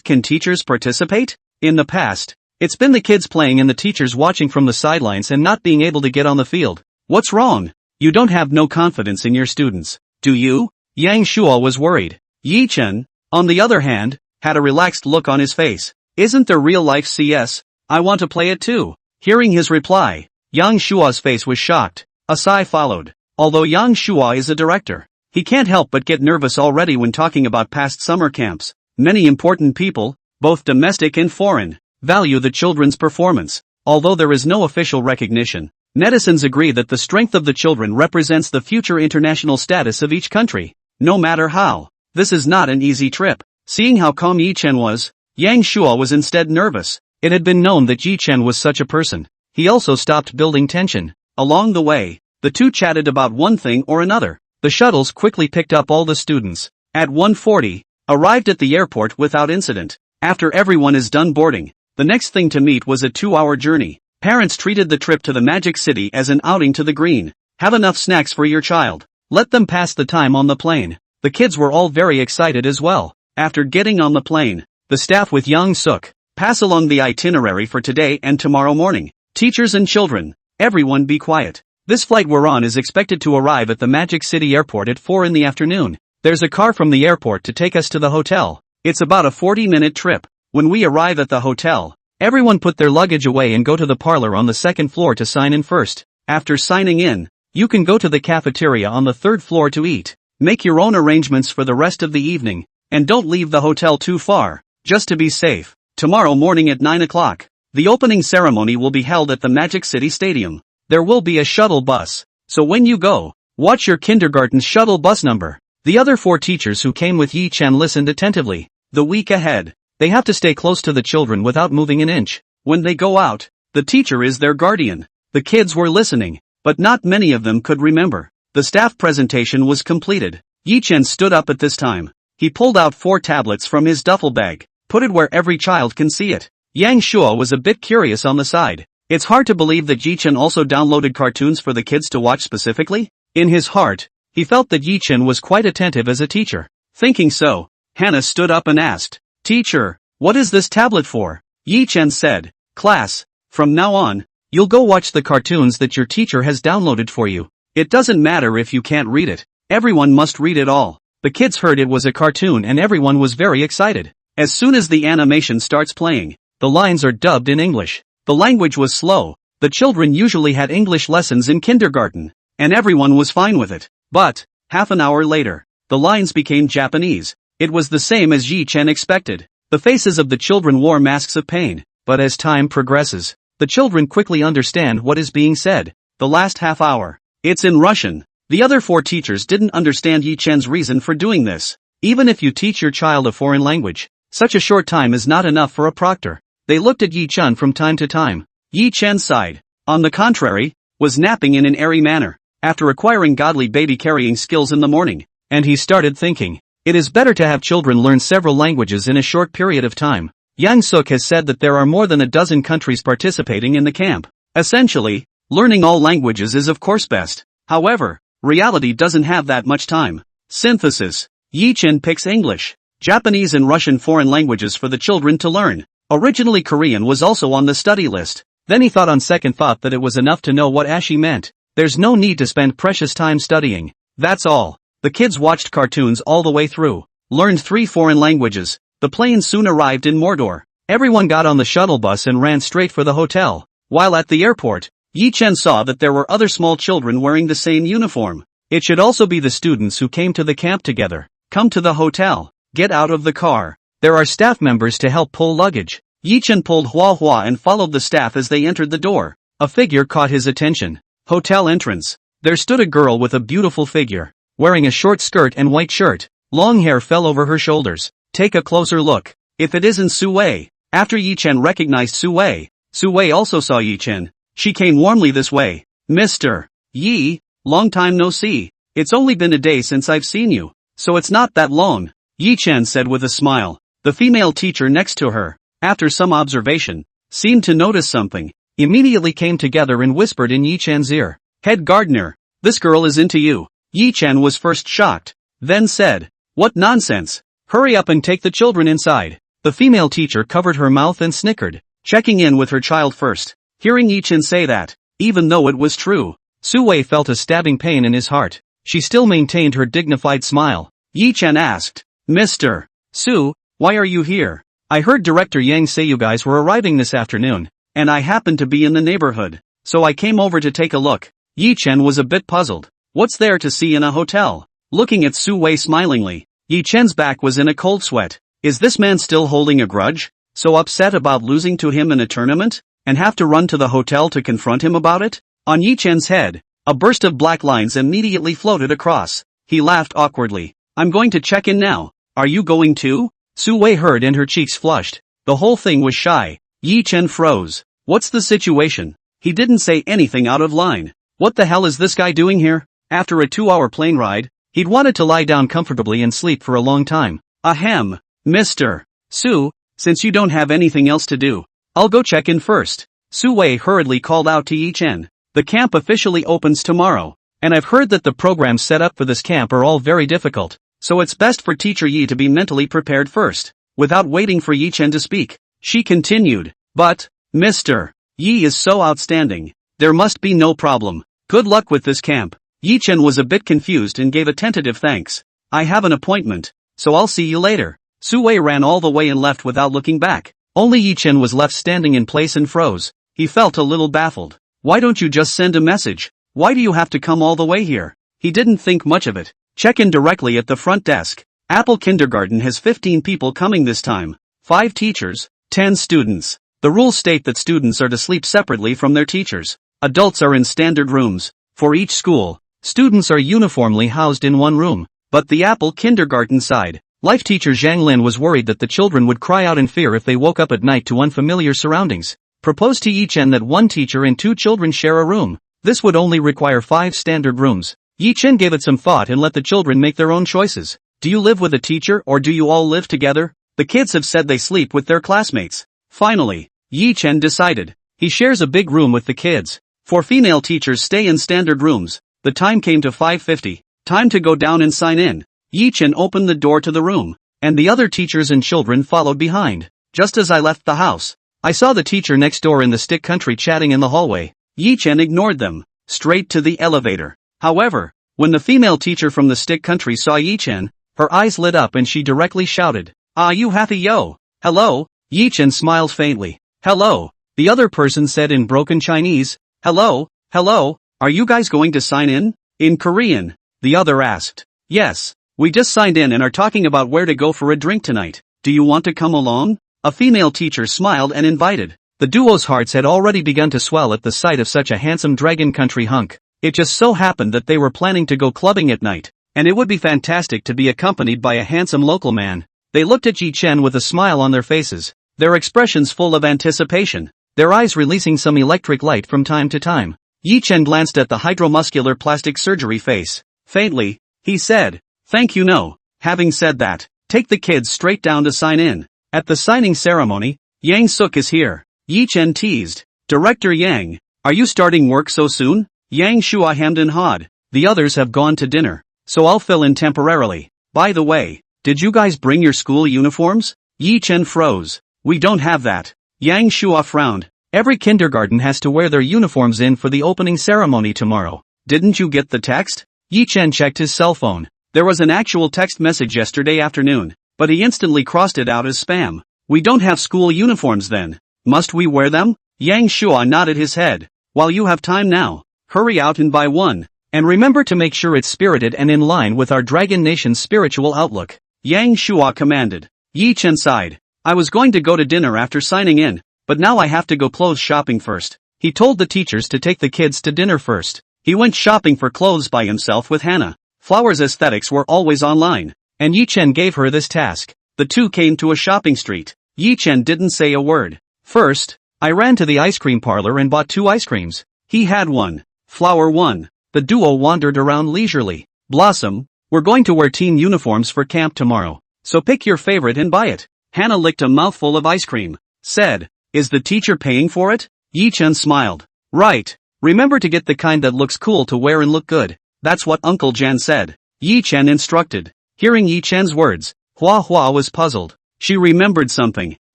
Can teachers participate? In the past, it's been the kids playing and the teachers watching from the sidelines and not being able to get on the field. What's wrong? You don't have no confidence in your students, do you? Yang Shua was worried. Yi Chen, on the other hand, had a relaxed look on his face. Isn't there real-life CS? I want to play it too. Hearing his reply, Yang Shua's face was shocked. A sigh followed. Although Yang Shua is a director, he can't help but get nervous already when talking about past summer camps. Many important people, both domestic and foreign, value the children's performance. Although there is no official recognition, netizens agree that the strength of the children represents the future international status of each country. No matter how, this is not an easy trip. Seeing how calm Yi Chen was, Yang Shua was instead nervous. It had been known that Yi Chen was such a person. He also stopped building tension. Along the way, the two chatted about one thing or another. The shuttles quickly picked up all the students. At 1:40, arrived at the airport without incident. After everyone is done boarding, the next thing to meet was a 2-hour journey. Parents treated the trip to the Magic City as an outing to the green. Have enough snacks for your child. Let them pass the time on the plane. The kids were all very excited as well. After getting on the plane, the staff with Yang Suk pass along the itinerary for today and tomorrow morning. Teachers and children, everyone be quiet. This flight we're on is expected to arrive at the Magic City Airport at 4 in the afternoon. There's a car from the airport to take us to the hotel. It's about a 40-minute trip. When we arrive at the hotel, everyone put their luggage away and go to the parlor on the second floor to sign in first. After signing in, you can go to the cafeteria on the third floor to eat. Make your own arrangements for the rest of the evening, and don't leave the hotel too far, just to be safe. Tomorrow morning at 9 o'clock. The opening ceremony will be held at the Magic City Stadium. There will be a shuttle bus, so when you go, watch your kindergarten's shuttle bus number. The other 4 teachers who came with Yi Chen listened attentively. The week ahead, they have to stay close to the children without moving an inch. When they go out, the teacher is their guardian. The kids were listening, but not many of them could remember. The staff presentation was completed. Yi Chen stood up at this time. He pulled out 4 tablets from his duffel bag, put it where every child can see it. Yang Shua was a bit curious on the side. It's hard to believe that Yi Chen also downloaded cartoons for the kids to watch specifically. In his heart, he felt that Yi Chen was quite attentive as a teacher. Thinking so, Hannah stood up and asked, "Teacher, what is this tablet for?" Yi Chen said, Class, from now on, you'll go watch the cartoons that your teacher has downloaded for you. It doesn't matter if you can't read it. Everyone must read it all. The kids heard it was a cartoon and everyone was very excited. As soon as the animation starts playing, the lines are dubbed in English. The language was slow. The children usually had English lessons in kindergarten, and everyone was fine with it. But, half an hour later, the lines became Japanese. It was the same as Yi-Chen expected. The faces of the children wore masks of pain, but as time progresses, the children quickly understand what is being said. The last half hour, it's in Russian. The other 4 teachers didn't understand Yi-Chen's reason for doing this. Even if you teach your child a foreign language, such a short time is not enough for a proctor. They looked at Yi-Chen from time to time. Yi-Chen sighed. On the contrary, was napping in an airy manner, after acquiring godly baby-carrying skills in the morning, and he started thinking, it is better to have children learn several languages in a short period of time. Yang Suk has said that there are more than a dozen countries participating in the camp. Essentially, learning all languages is of course best. However, reality doesn't have that much time. Synthesis. Yi-Chen picks English, Japanese and Russian foreign languages for the children to learn. Originally Korean was also on the study list. Then he thought on second thought that it was enough to know what ashi meant. There's no need to spend precious time studying. That's all. The kids watched cartoons all the way through, learned 3 foreign languages. The plane soon arrived in Mordor. Everyone got on the shuttle bus and ran straight for the hotel. While at the airport, Yi-Chen saw that there were other small children wearing the same uniform. It should also be the students who came to the camp together. Come to the hotel. Get out of the car. There are staff members to help pull luggage. Yi-Chen pulled Hua Hua and followed the staff as they entered the door. A figure caught his attention. Hotel entrance. There stood a girl with a beautiful figure, wearing a short skirt and white shirt. Long hair fell over her shoulders. Take a closer look. If it isn't Su Wei. After Yi-Chen recognized Su Wei also saw Yi-Chen. She came warmly this way. Mr. Yi, long time no see. It's only been a day since I've seen you, so it's not that long, Yi-Chen said with a smile. The female teacher next to her, after some observation, seemed to notice something, immediately came together and whispered in Yi-Chen's ear. Head gardener, this girl is into you. Yi-Chen was first shocked, then said, what nonsense. Hurry up and take the children inside. The female teacher covered her mouth and snickered, checking in with her child first. Hearing Yi-Chen say that, even though it was true, Su Wei felt a stabbing pain in his heart. She still maintained her dignified smile. Yi-Chen asked, Mr. Su, why are you here? I heard Director Yang say you guys were arriving this afternoon, and I happened to be in the neighborhood, so I came over to take a look. Yi-Chen was a bit puzzled. What's there to see in a hotel? Looking at Su Wei smilingly, Yi-Chen's back was in a cold sweat. Is this man still holding a grudge? So upset about losing to him in a tournament? And have to run to the hotel to confront him about it? On Yi-Chen's head, a burst of black lines immediately floated across. He laughed awkwardly. I'm going to check in now. Are you going too? Su Wei heard and her cheeks flushed. The whole thing was shy. Yi-Chen froze. What's the situation? He didn't say anything out of line. What the hell is this guy doing here? After a 2-hour plane ride, he'd wanted to lie down comfortably and sleep for a long time. Ahem. Mr. Su, since you don't have anything else to do, I'll go check in first. Su Wei hurriedly called out to Yi-Chen. The camp officially opens tomorrow, and I've heard that the programs set up for this camp are all very difficult, so it's best for Teacher Yi to be mentally prepared first. Without waiting for Yi-Chen to speak, she continued, but, Mr. Yi is so outstanding. There must be no problem. Good luck with this camp. Yi-Chen was a bit confused and gave a tentative thanks. I have an appointment, so I'll see you later. Su Wei ran all the way and left without looking back. Only Yi-Chen was left standing in place and froze. He felt a little baffled. Why don't you just send a message? Why do you have to come all the way here? He didn't think much of it. Check in directly at the front desk. Apple Kindergarten has 15 people coming this time. 5 teachers, 10 students. The rules state that students are to sleep separately from their teachers. Adults are in standard rooms. For each school, students are uniformly housed in one room. But the Apple Kindergarten side, life teacher Zhang Lin was worried that the children would cry out in fear if they woke up at night to unfamiliar surroundings. Proposed to Yi-Chen that 1 teacher and 2 children share a room. This would only require 5 standard rooms. Yi-Chen gave it some thought and let the children make their own choices. Do you live with a teacher or do you all live together? The kids have said they sleep with their classmates. Finally, Yi-Chen decided. He shares a big room with the kids. 4 female teachers stay in standard rooms. The time came to 5:50. Time to go down and sign in. Yi-Chen opened the door to the room, and the other teachers and children followed behind. Just as I left the house, I saw the teacher next door in the stick country chatting in the hallway. Yi Chen ignored them. Straight to the elevator. However, when the female teacher from the stick country saw Yi Chen, her eyes lit up and she directly shouted, "Ah, you happy yo? Hello?" Yi Chen smiled faintly. "Hello." The other person said in broken Chinese, "Hello, hello, are you guys going to sign in?" In Korean, the other asked, "Yes, we just signed in and are talking about where to go for a drink tonight. Do you want to come along?" A female teacher smiled and invited. The duo's hearts had already begun to swell at the sight of such a handsome dragon country hunk. It just so happened that they were planning to go clubbing at night, and it would be fantastic to be accompanied by a handsome local man. They looked at Yi Chen with a smile on their faces, their expressions full of anticipation, their eyes releasing some electric light from time to time. Yi Chen glanced at the hydromuscular plastic surgery face. Faintly, he said, "Thank you no." Having said that, take the kids straight down to sign in. At the signing ceremony, Yang Suk is here. Yi Chen teased. "Director Yang, are you starting work so soon?" Yang Shua hemmed and hawed. "The others have gone to dinner, so I'll fill in temporarily. By the way, did you guys bring your school uniforms?" Yi Chen froze. "We don't have that." Yang Shua frowned. "Every kindergarten has to wear their uniforms in for the opening ceremony tomorrow. Didn't you get the text?" Yi Chen checked his cell phone. There was an actual text message yesterday afternoon, but he instantly crossed it out as spam. "We don't have school uniforms then. Must we wear them?" Yang Shua nodded his head. "While you have time now, hurry out and buy one. And remember to make sure it's spirited and in line with our Dragon Nation's spiritual outlook," Yang Shua commanded. Yi Chen sighed. "I was going to go to dinner after signing in, but now I have to go clothes shopping first." He told the teachers to take the kids to dinner first. He went shopping for clothes by himself with Hannah. Flower's aesthetics were always online, and Yi Chen gave her this task. The two came to a shopping street. Yi Chen didn't say a word. "First, I ran to the ice cream parlor and bought 2 ice creams. He had one. Flower one." The duo wandered around leisurely. "Blossom, we're going to wear team uniforms for camp tomorrow, so pick your favorite and buy it." Hannah licked a mouthful of ice cream. Said, "Is the teacher paying for it?" Yi Chen smiled. "Right. Remember to get the kind that looks cool to wear and look good. That's what Uncle Jan said." Yi Chen instructed. Hearing Yi Chen's words, Hua Hua was puzzled. She remembered something.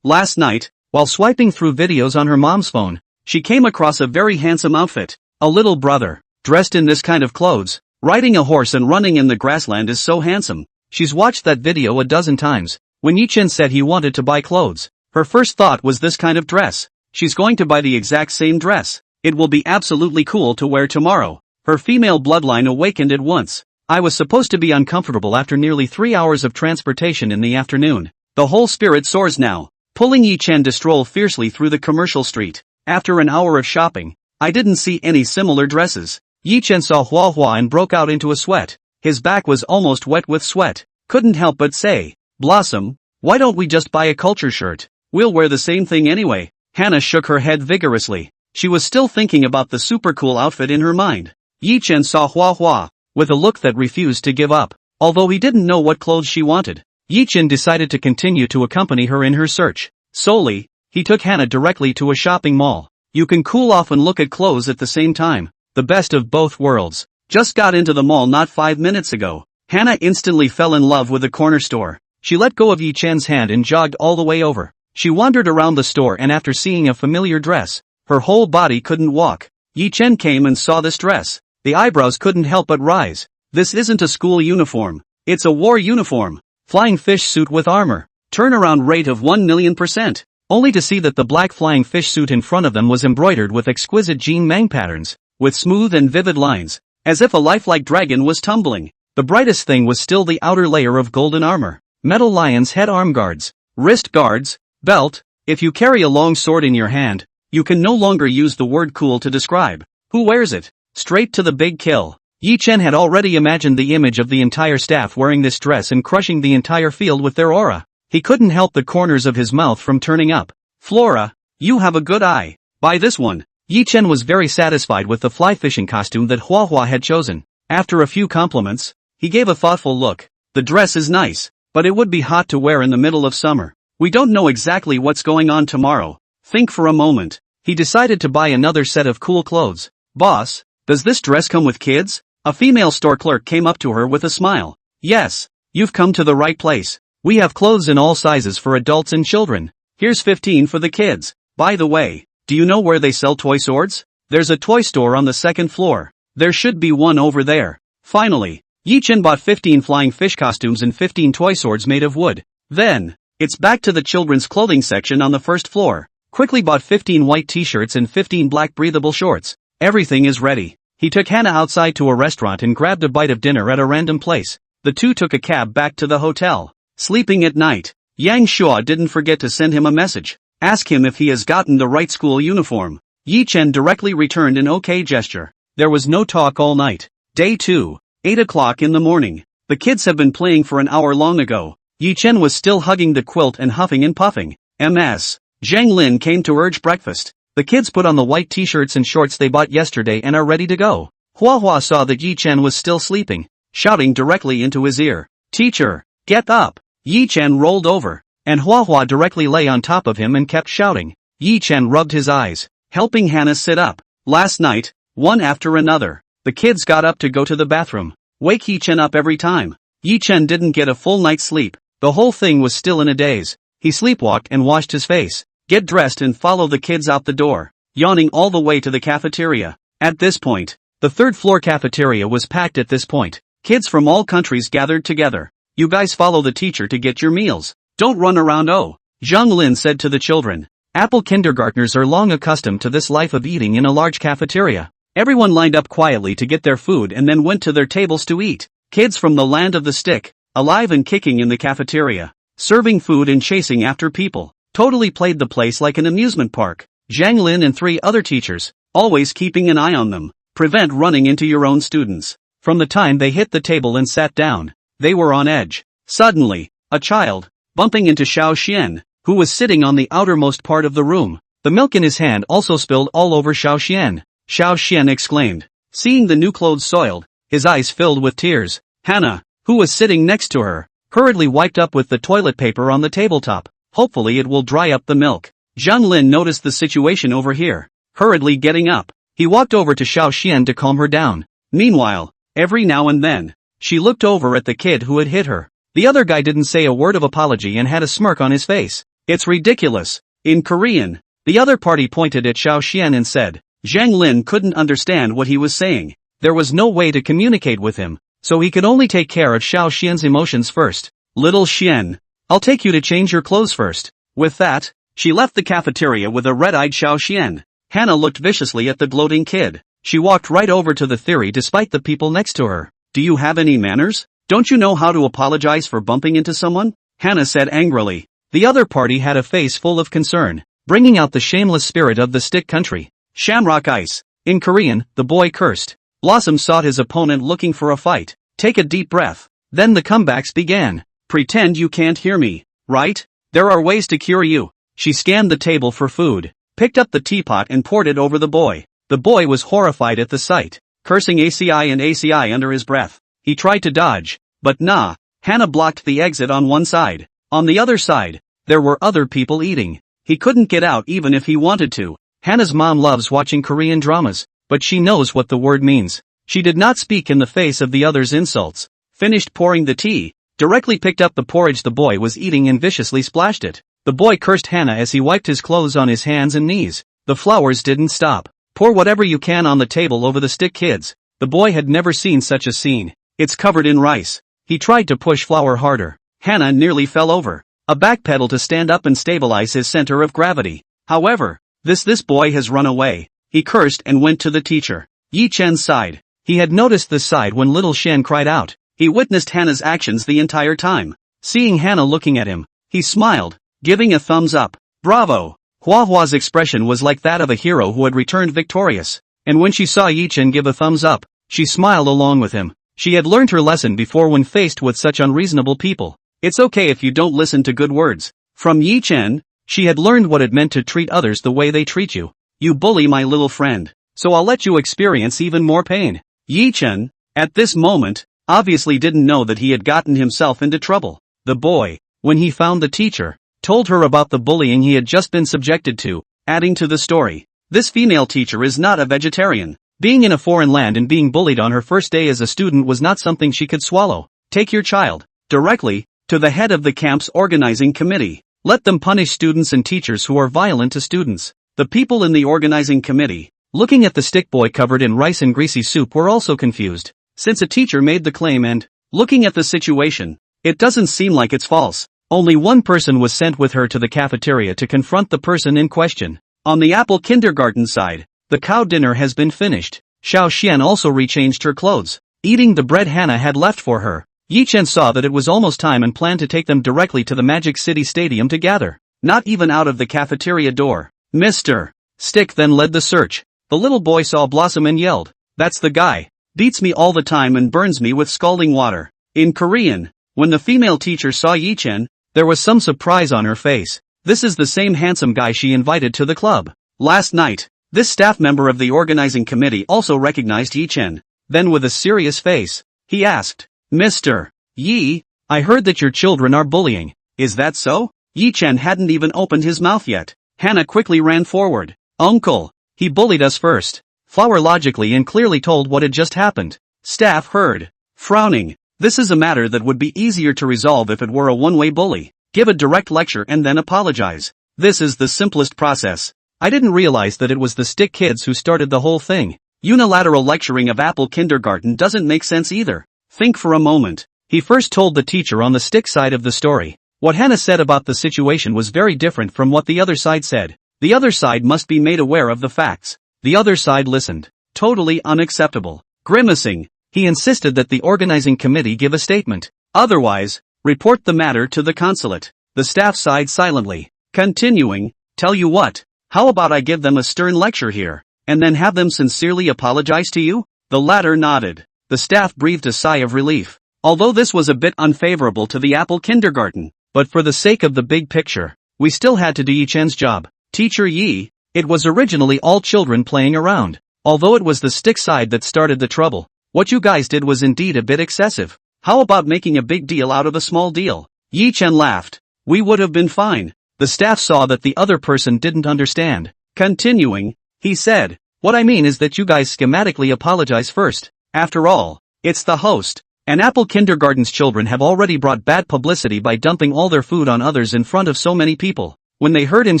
Last night, while swiping through videos on her mom's phone, she came across a very handsome outfit. A little brother, dressed in this kind of clothes, riding a horse and running in the grassland is so handsome. She's watched that video a dozen times. When Yi Chen said he wanted to buy clothes, her first thought was this kind of dress. She's going to buy the exact same dress. It will be absolutely cool to wear tomorrow. Her female bloodline awakened at once. "I was supposed to be uncomfortable after nearly 3 hours of transportation in the afternoon. The whole spirit soars now." Pulling Yi Chen to stroll fiercely through the commercial street. After an hour of shopping, I didn't see any similar dresses. Yi Chen saw Hua Hua and broke out into a sweat. His back was almost wet with sweat. Couldn't help but say, "Blossom, why don't we just buy a culture shirt? We'll wear the same thing anyway." Hannah shook her head vigorously. She was still thinking about the super cool outfit in her mind. Yi Chen saw Hua Hua, with a look that refused to give up. Although he didn't know what clothes she wanted, Yi Chen decided to continue to accompany her in her search. Solely, he took Hannah directly to a shopping mall. You can cool off and look at clothes at the same time. The best of both worlds. Just got into the mall not 5 minutes ago. Hannah instantly fell in love with the corner store. She let go of Yi Chen's hand and jogged all the way over. She wandered around the store and after seeing a familiar dress, her whole body couldn't walk. Yi Chen came and saw this dress. The eyebrows couldn't help but rise. This isn't a school uniform. It's a war uniform. Flying fish suit with armor. Turnaround rate of 1,000,000%. Only to see that the black flying fish suit in front of them was embroidered with exquisite jean mang patterns, with smooth and vivid lines, as if a lifelike dragon was tumbling. The brightest thing was still the outer layer of golden armor. Metal lion's head arm guards, wrist guards, belt. If you carry a long sword in your hand, you can no longer use the word cool to describe. Who wears it? Straight to the big kill. Yi Chen had already imagined the image of the entire staff wearing this dress and crushing the entire field with their aura. He couldn't help the corners of his mouth from turning up. "Flora, you have a good eye. Buy this one." Yi Chen was very satisfied with the fly fishing costume that Hua Hua had chosen. After a few compliments, he gave a thoughtful look. "The dress is nice, but it would be hot to wear in the middle of summer. We don't know exactly what's going on tomorrow." Think for a moment. He decided to buy another set of cool clothes. "Boss, does this dress come with kids?" A female store clerk came up to her with a smile. "Yes, you've come to the right place. We have clothes in all sizes for adults and children. Here's 15 for the kids." By the way, do you know where they sell toy swords? There's a toy store on the second floor. There should be one over there. Finally, Yi Chen bought 15 flying fish costumes and 15 toy swords made of wood. Then, it's back to the children's clothing section on the first floor. Quickly bought 15 white t-shirts and 15 black breathable shorts. Everything is ready. He took Hannah outside to a restaurant and grabbed a bite of dinner at a random place. The two took a cab back to the hotel. Sleeping at night, Yang Shua didn't forget to send him a message. Ask him if he has gotten the right school uniform. Yi Chen directly returned an okay gesture. There was no talk all night. Day 2, 8 o'clock in the morning. The kids have been playing for an hour long ago. Yi Chen was still hugging the quilt and huffing and puffing. Ms. Zhang Lin came to urge breakfast. The kids put on the white t-shirts and shorts they bought yesterday and are ready to go. Hua Hua saw that Yi Chen was still sleeping, shouting directly into his ear. Teacher, get up! Yi Chen rolled over, and Hua Hua directly lay on top of him and kept shouting. Yi Chen rubbed his eyes, helping Hannah sit up. Last night, one after another, the kids got up to go to the bathroom. Wake Yi Chen up every time. Yi Chen didn't get a full night's sleep. The whole thing was still in a daze. He sleepwalked and washed his face. Get dressed and follow the kids out the door, yawning all the way to the cafeteria. At this point, the third floor cafeteria was packed at this point. Kids from all countries gathered together. You guys follow the teacher to get your meals. Don't run around. Oh, Zhang Lin said to the children. Apple kindergartners are long accustomed to this life of eating in a large cafeteria. Everyone lined up quietly to get their food and then went to their tables to eat. Kids from the land of the stick, alive and kicking in the cafeteria, serving food and chasing after people. Totally played the place like an amusement park. Zhang Lin and 3 other teachers, always keeping an eye on them. Prevent running into your own students. From the time they hit the table and sat down, they were on edge. Suddenly, a child, bumping into Xiao Xian, who was sitting on the outermost part of the room. The milk in his hand also spilled all over Xiao Xian. Xiao Xian exclaimed. Seeing the new clothes soiled, his eyes filled with tears. Hannah, who was sitting next to her, hurriedly wiped up with the toilet paper on the tabletop. Hopefully it will dry up the milk. Zhang Lin noticed the situation over here. Hurriedly getting up, he walked over to Xiao Xian to calm her down. Meanwhile, every now and then, she looked over at the kid who had hit her. The other guy didn't say a word of apology and had a smirk on his face. It's ridiculous. In Korean, the other party pointed at Xiao Xian and said. Zhang Lin couldn't understand what he was saying. There was no way to communicate with him, so he could only take care of Xiao Xian's emotions first. Little Xian, I'll take you to change your clothes first. With that, she left the cafeteria with a red-eyed Xiao Xian. Hannah looked viciously at the gloating kid. She walked right over to the theory despite the people next to her. Do you have any manners? Don't you know how to apologize for bumping into someone? Hannah said angrily. The other party had a face full of concern, bringing out the shameless spirit of the stick country. Shamrock ice. In Korean, the boy cursed. Blossom sought his opponent looking for a fight. Take a deep breath. Then the comebacks began. Pretend you can't hear me, right? There are ways to cure you. She scanned the table for food, picked up the teapot and poured it over the boy. The boy was horrified at the sight, cursing ACI and ACI under his breath. He tried to dodge, but nah. Hannah blocked the exit on one side. On the other side, there were other people eating. He couldn't get out even if he wanted to. Hannah's mom loves watching Korean dramas, but she knows what the word means. She did not speak in the face of the other's insults. Finished pouring the tea, directly picked up the porridge the boy was eating and viciously splashed it. The boy cursed Hannah as he wiped his clothes on his hands and knees. The flowers didn't stop. Pour whatever you can on the table over the stick kids. The boy had never seen such a scene. It's covered in rice. He tried to push flour harder. Hannah nearly fell over. A backpedal to stand up and stabilize his center of gravity. However, this boy has run away. He cursed and went to the teacher. Yi Chen sighed. He had noticed this side when little Shen cried out. He witnessed Hannah's actions the entire time. Seeing Hannah looking at him, he smiled, giving a thumbs up. Bravo! Hua Hua's expression was like that of a hero who had returned victorious. And when she saw Yi Chen give a thumbs up, she smiled along with him. She had learned her lesson before when faced with such unreasonable people. It's okay if you don't listen to good words. From Yi Chen, she had learned what it meant to treat others the way they treat you. You bully my little friend, so I'll let you experience even more pain. Yi Chen, at this moment, obviously didn't know that he had gotten himself into trouble. The boy, when he found the teacher, told her about the bullying he had just been subjected to, adding to the story. This female teacher is not a vegetarian. Being in a foreign land and being bullied on her first day as a student was not something she could swallow. Take your child, directly, to the head of the camp's organizing committee. Let them punish students and teachers who are violent to students. The people in the organizing committee, looking at the stick boy covered in rice and greasy soup, were also confused. Since a teacher made the claim and, looking at the situation, it doesn't seem like it's false. Only one person was sent with her to the cafeteria to confront the person in question. On the Apple kindergarten side, the cow dinner has been finished. Xiao Xian also rechanged her clothes, eating the bread Hannah had left for her. Yi Chen saw that it was almost time and planned to take them directly to the Magic City Stadium to gather. Not even out of the cafeteria door. Mr. Stick then led the search. The little boy saw Blossom and yelled, "That's the guy. Beats me all the time and burns me with scalding water." In Korean, when the female teacher saw Yi Chen, there was some surprise on her face. This is the same handsome guy she invited to the club last night. This staff member of the organizing committee also recognized Yi Chen. Then with a serious face, he asked, "Mr. Yi, I heard that your children are bullying. Is that so?" Yi Chen hadn't even opened his mouth yet. Hannah quickly ran forward. "Uncle, he bullied us first." Flower logically and clearly told what had just happened. Staff heard, frowning. This is a matter that would be easier to resolve if it were a one-way bully. Give a direct lecture and then apologize. This is the simplest process. I didn't realize that it was the Stick kids who started the whole thing. Unilateral lecturing of Apple kindergarten doesn't make sense either. Think for a moment. He first told the teacher on the Stick side of the story. What Hannah said about the situation was very different from what the other side said. The other side must be made aware of the facts. The other side listened. Totally unacceptable. Grimacing, he insisted that the organizing committee give a statement. Otherwise, report the matter to the consulate. The staff sighed silently. Continuing, "Tell you what, how about I give them a stern lecture here, and then have them sincerely apologize to you?" The latter nodded. The staff breathed a sigh of relief. Although this was a bit unfavorable to the Apple kindergarten, but for the sake of the big picture, we still had to do Yi Chen's job. Teacher Yi, it was originally all children playing around. Although it was the Stick side that started the trouble, what you guys did was indeed a bit excessive. How about making a big deal out of a small deal? Yi Chen laughed. We would have been fine. The staff saw that the other person didn't understand. Continuing, he said, "What I mean is that you guys schematically apologize first. After all, it's the host. And Apple kindergarten's children have already brought bad publicity by dumping all their food on others in front of so many people." When they heard him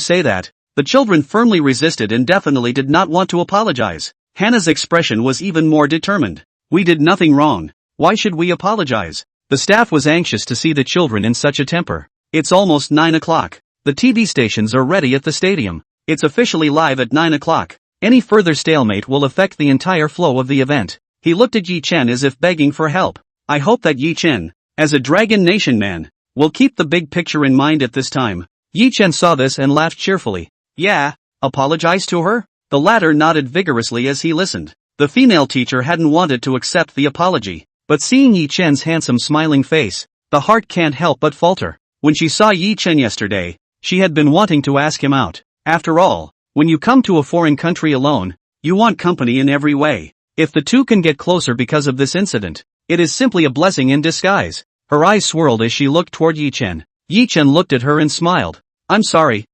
say that, the children firmly resisted and definitely did not want to apologize. Hannah's expression was even more determined. "We did nothing wrong. Why should we apologize?" The staff was anxious to see the children in such a temper. It's almost 9 o'clock. The TV stations are ready at the stadium. It's officially live at 9 o'clock. Any further stalemate will affect the entire flow of the event. He looked at Yi Chen as if begging for help. I hope that Yi Chen, as a Dragon Nation man, will keep the big picture in mind at this time. Yi Chen saw this and laughed cheerfully. Yeah, apologize to her? The latter nodded vigorously as he listened. The female teacher hadn't wanted to accept the apology, but seeing Yi Chen's handsome smiling face, the heart can't help but falter. When she saw Yi Chen yesterday, she had been wanting to ask him out. After all, when you come to a foreign country alone, you want company in every way. If the two can get closer because of this incident, it is simply a blessing in disguise. Her eyes swirled as she looked toward Yi Chen. Yi Chen looked at her and smiled. I'm sorry.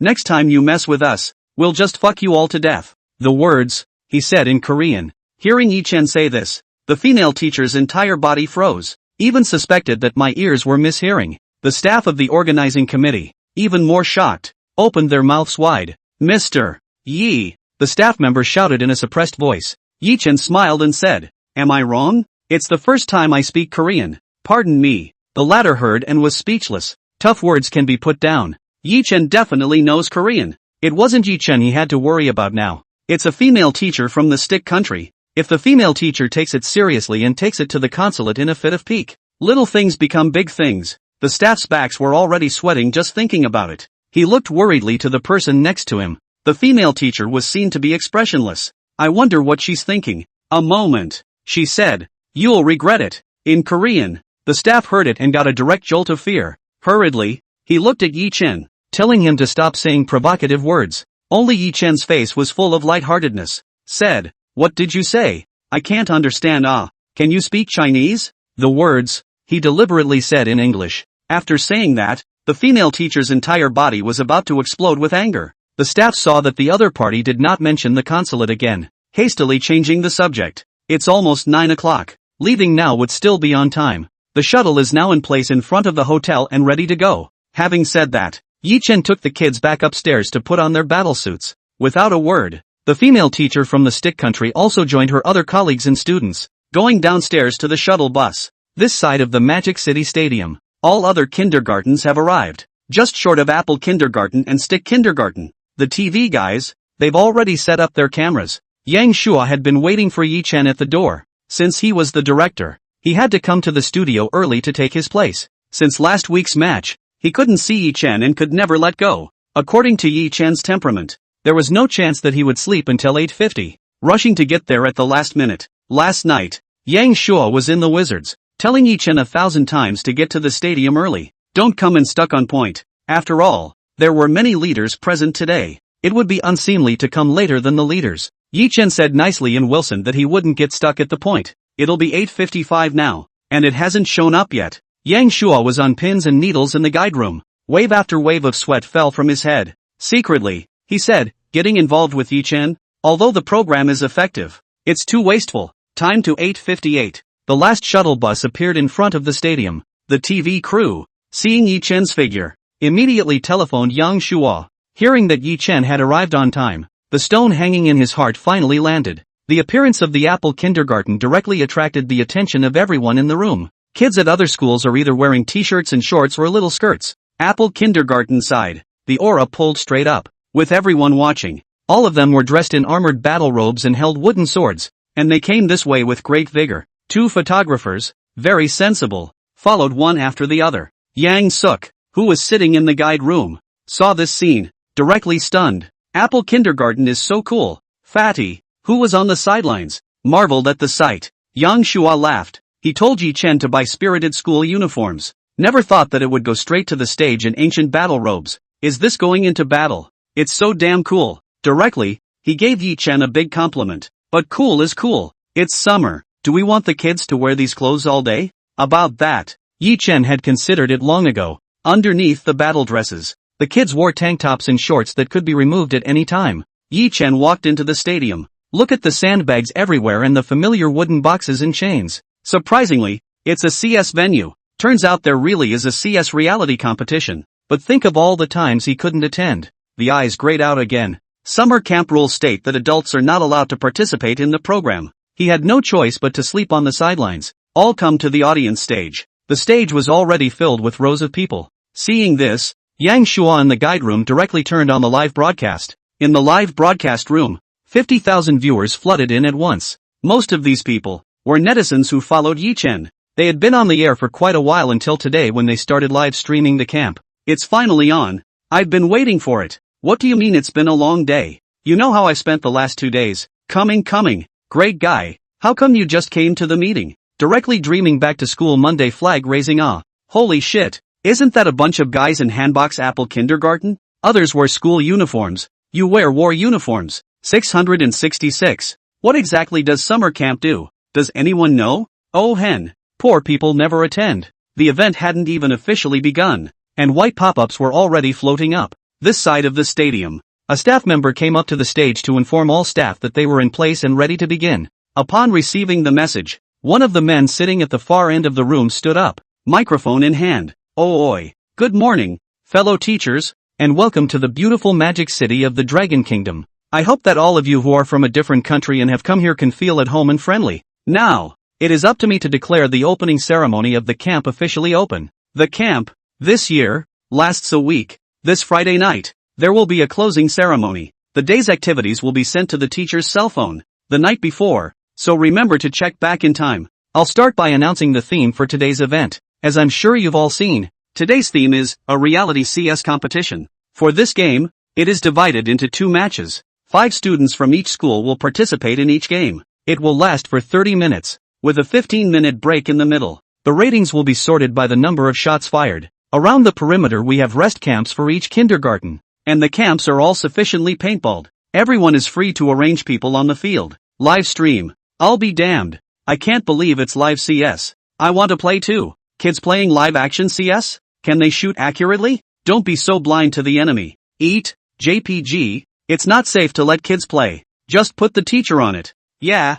Next time you mess with us, we'll just fuck you all to death. The words, he said in Korean. Hearing Yi Chen say this, the female teacher's entire body froze. Even suspected that my ears were mishearing. The staff of the organizing committee, even more shocked, opened their mouths wide. Mr. Yi, the staff member shouted in a suppressed voice. Yi Chen smiled and said, Am I wrong? It's the first time I speak Korean. Pardon me. The latter heard and was speechless. Tough words can be put down. Yi Chen definitely knows Korean. It wasn't Yi Chen he had to worry about now. It's a female teacher from the Stick country. If the female teacher takes it seriously and takes it to the consulate in a fit of pique, little things become big things. The staff's backs were already sweating just thinking about it. He looked worriedly to the person next to him. The female teacher was seen to be expressionless. I wonder what she's thinking. A moment, she said. You'll regret it. In Korean, the staff heard it and got a direct jolt of fear. Hurriedly, he looked at Yi Chen, telling him to stop saying provocative words. Only Yi Chen's face was full of lightheartedness. Said, What did you say? I can't understand. Can you speak Chinese? The words, he deliberately said in English. After saying that, the female teacher's entire body was about to explode with anger. The staff saw that the other party did not mention the consulate again, hastily changing the subject. It's almost 9 o'clock. Leaving now would still be on time. The shuttle is now in place in front of the hotel and ready to go. Having said that, Yi Chen took the kids back upstairs to put on their battle suits. Without a word, the female teacher from the stick country also joined her other colleagues and students, going downstairs to the shuttle bus. This side of the Magic City Stadium, all other kindergartens have arrived, just short of Apple Kindergarten and Stick Kindergarten. The TV guys, they've already set up their cameras. Yang Shua had been waiting for Yi Chen at the door. Since he was the director, he had to come to the studio early to take his place. Since last week's match, he couldn't see Yi Chen and could never let go. According to Yi Chen's temperament, there was no chance that he would sleep until 8:50, rushing to get there at the last minute. Last night, Yang Shua was in the Wizards, telling Yi Chen 1,000 times to get to the stadium early. Don't come in stuck on point. After all, there were many leaders present today. It would be unseemly to come later than the leaders. Yi Chen said nicely in Wilson that he wouldn't get stuck at the point. It'll be 8:55 now, and it hasn't shown up yet. Yang Shua was on pins and needles in the guide room. Wave after wave of sweat fell from his head. Secretly, he said, getting involved with Yi Chen, although the program is effective, it's too wasteful. Time to 8:58. The last shuttle bus appeared in front of the stadium. The TV crew, seeing Yi Chen's figure, immediately telephoned Yang Shua. Hearing that Yi Chen had arrived on time, the stone hanging in his heart finally landed. The appearance of the Apple Kindergarten directly attracted the attention of everyone in the room. Kids at other schools are either wearing t-shirts and shorts or little skirts. Apple Kindergarten side, the aura pulled straight up, with everyone watching. All of them were dressed in armored battle robes and held wooden swords, and they came this way with great vigor. 2 photographers, very sensible, followed one after the other. Yang Suk, who was sitting in the guide room, saw this scene, directly stunned. Apple Kindergarten is so cool. Fatty, who was on the sidelines, marveled at the sight. Yang Shua laughed. He told Yi Chen to buy spirited school uniforms. Never thought that it would go straight to the stage in ancient battle robes. Is this going into battle? It's so damn cool. Directly, he gave Yi Chen a big compliment. But cool is cool. It's summer. Do we want the kids to wear these clothes all day? About that, Yi Chen had considered it long ago. Underneath the battle dresses, the kids wore tank tops and shorts that could be removed at any time. Yi Chen walked into the stadium. Look at the sandbags everywhere and the familiar wooden boxes and chains. Surprisingly, it's a CS venue. Turns out there really is a CS reality competition. But think of all the times he couldn't attend. The eyes grayed out again. Summer camp rules state that adults are not allowed to participate in the program. He had no choice but to sleep on the sidelines. All come to the audience stage. The stage was already filled with rows of people. Seeing this, Yang Shua in the guide room directly turned on the live broadcast. In the live broadcast room, 50,000 viewers flooded in at once. Most of these people were netizens who followed Yi Chen. They had been on the air for quite a while until today when they started live streaming the camp. It's finally on. I've been waiting for it. What do you mean it's been a long day? You know how I spent the last 2 days. Coming. Great guy. How come you just came to the meeting? Directly dreaming back to school Monday flag raising Holy shit. Isn't that a bunch of guys in Handbox Apple Kindergarten? Others wear school uniforms. You wear war uniforms. 666. What exactly does summer camp do? Does anyone know? Oh hen. Poor people never attend. The event hadn't even officially begun, and white pop-ups were already floating up. This side of the stadium, a staff member came up to the stage to inform all staff that they were in place and ready to begin. Upon receiving the message, one of the men sitting at the far end of the room stood up, microphone in hand. Oh oi. Good morning, fellow teachers, and welcome to the beautiful magic city of the Dragon Kingdom. I hope that all of you who are from a different country and have come here can feel at home and friendly. Now, it is up to me to declare the opening ceremony of the camp officially open. The camp, this year, lasts a week. This Friday night, there will be a closing ceremony. The day's activities will be sent to the teacher's cell phone the night before, so remember to check back in time. I'll start by announcing the theme for today's event. As I'm sure you've all seen, today's theme is a reality CS competition. For this game, it is divided into 2 matches. 5 students from each school will participate in each game. It will last for 30 minutes, with a 15-minute break in the middle. The ratings will be sorted by the number of shots fired. Around the perimeter we have rest camps for each kindergarten, and the camps are all sufficiently paintballed. Everyone is free to arrange people on the field. Live stream. I'll be damned. I can't believe it's live CS. I want to play too. Kids playing live action CS? Can they shoot accurately? Don't be so blind to the enemy. Eat, JPG, it's not safe to let kids play. Just put the teacher on it. Yeah,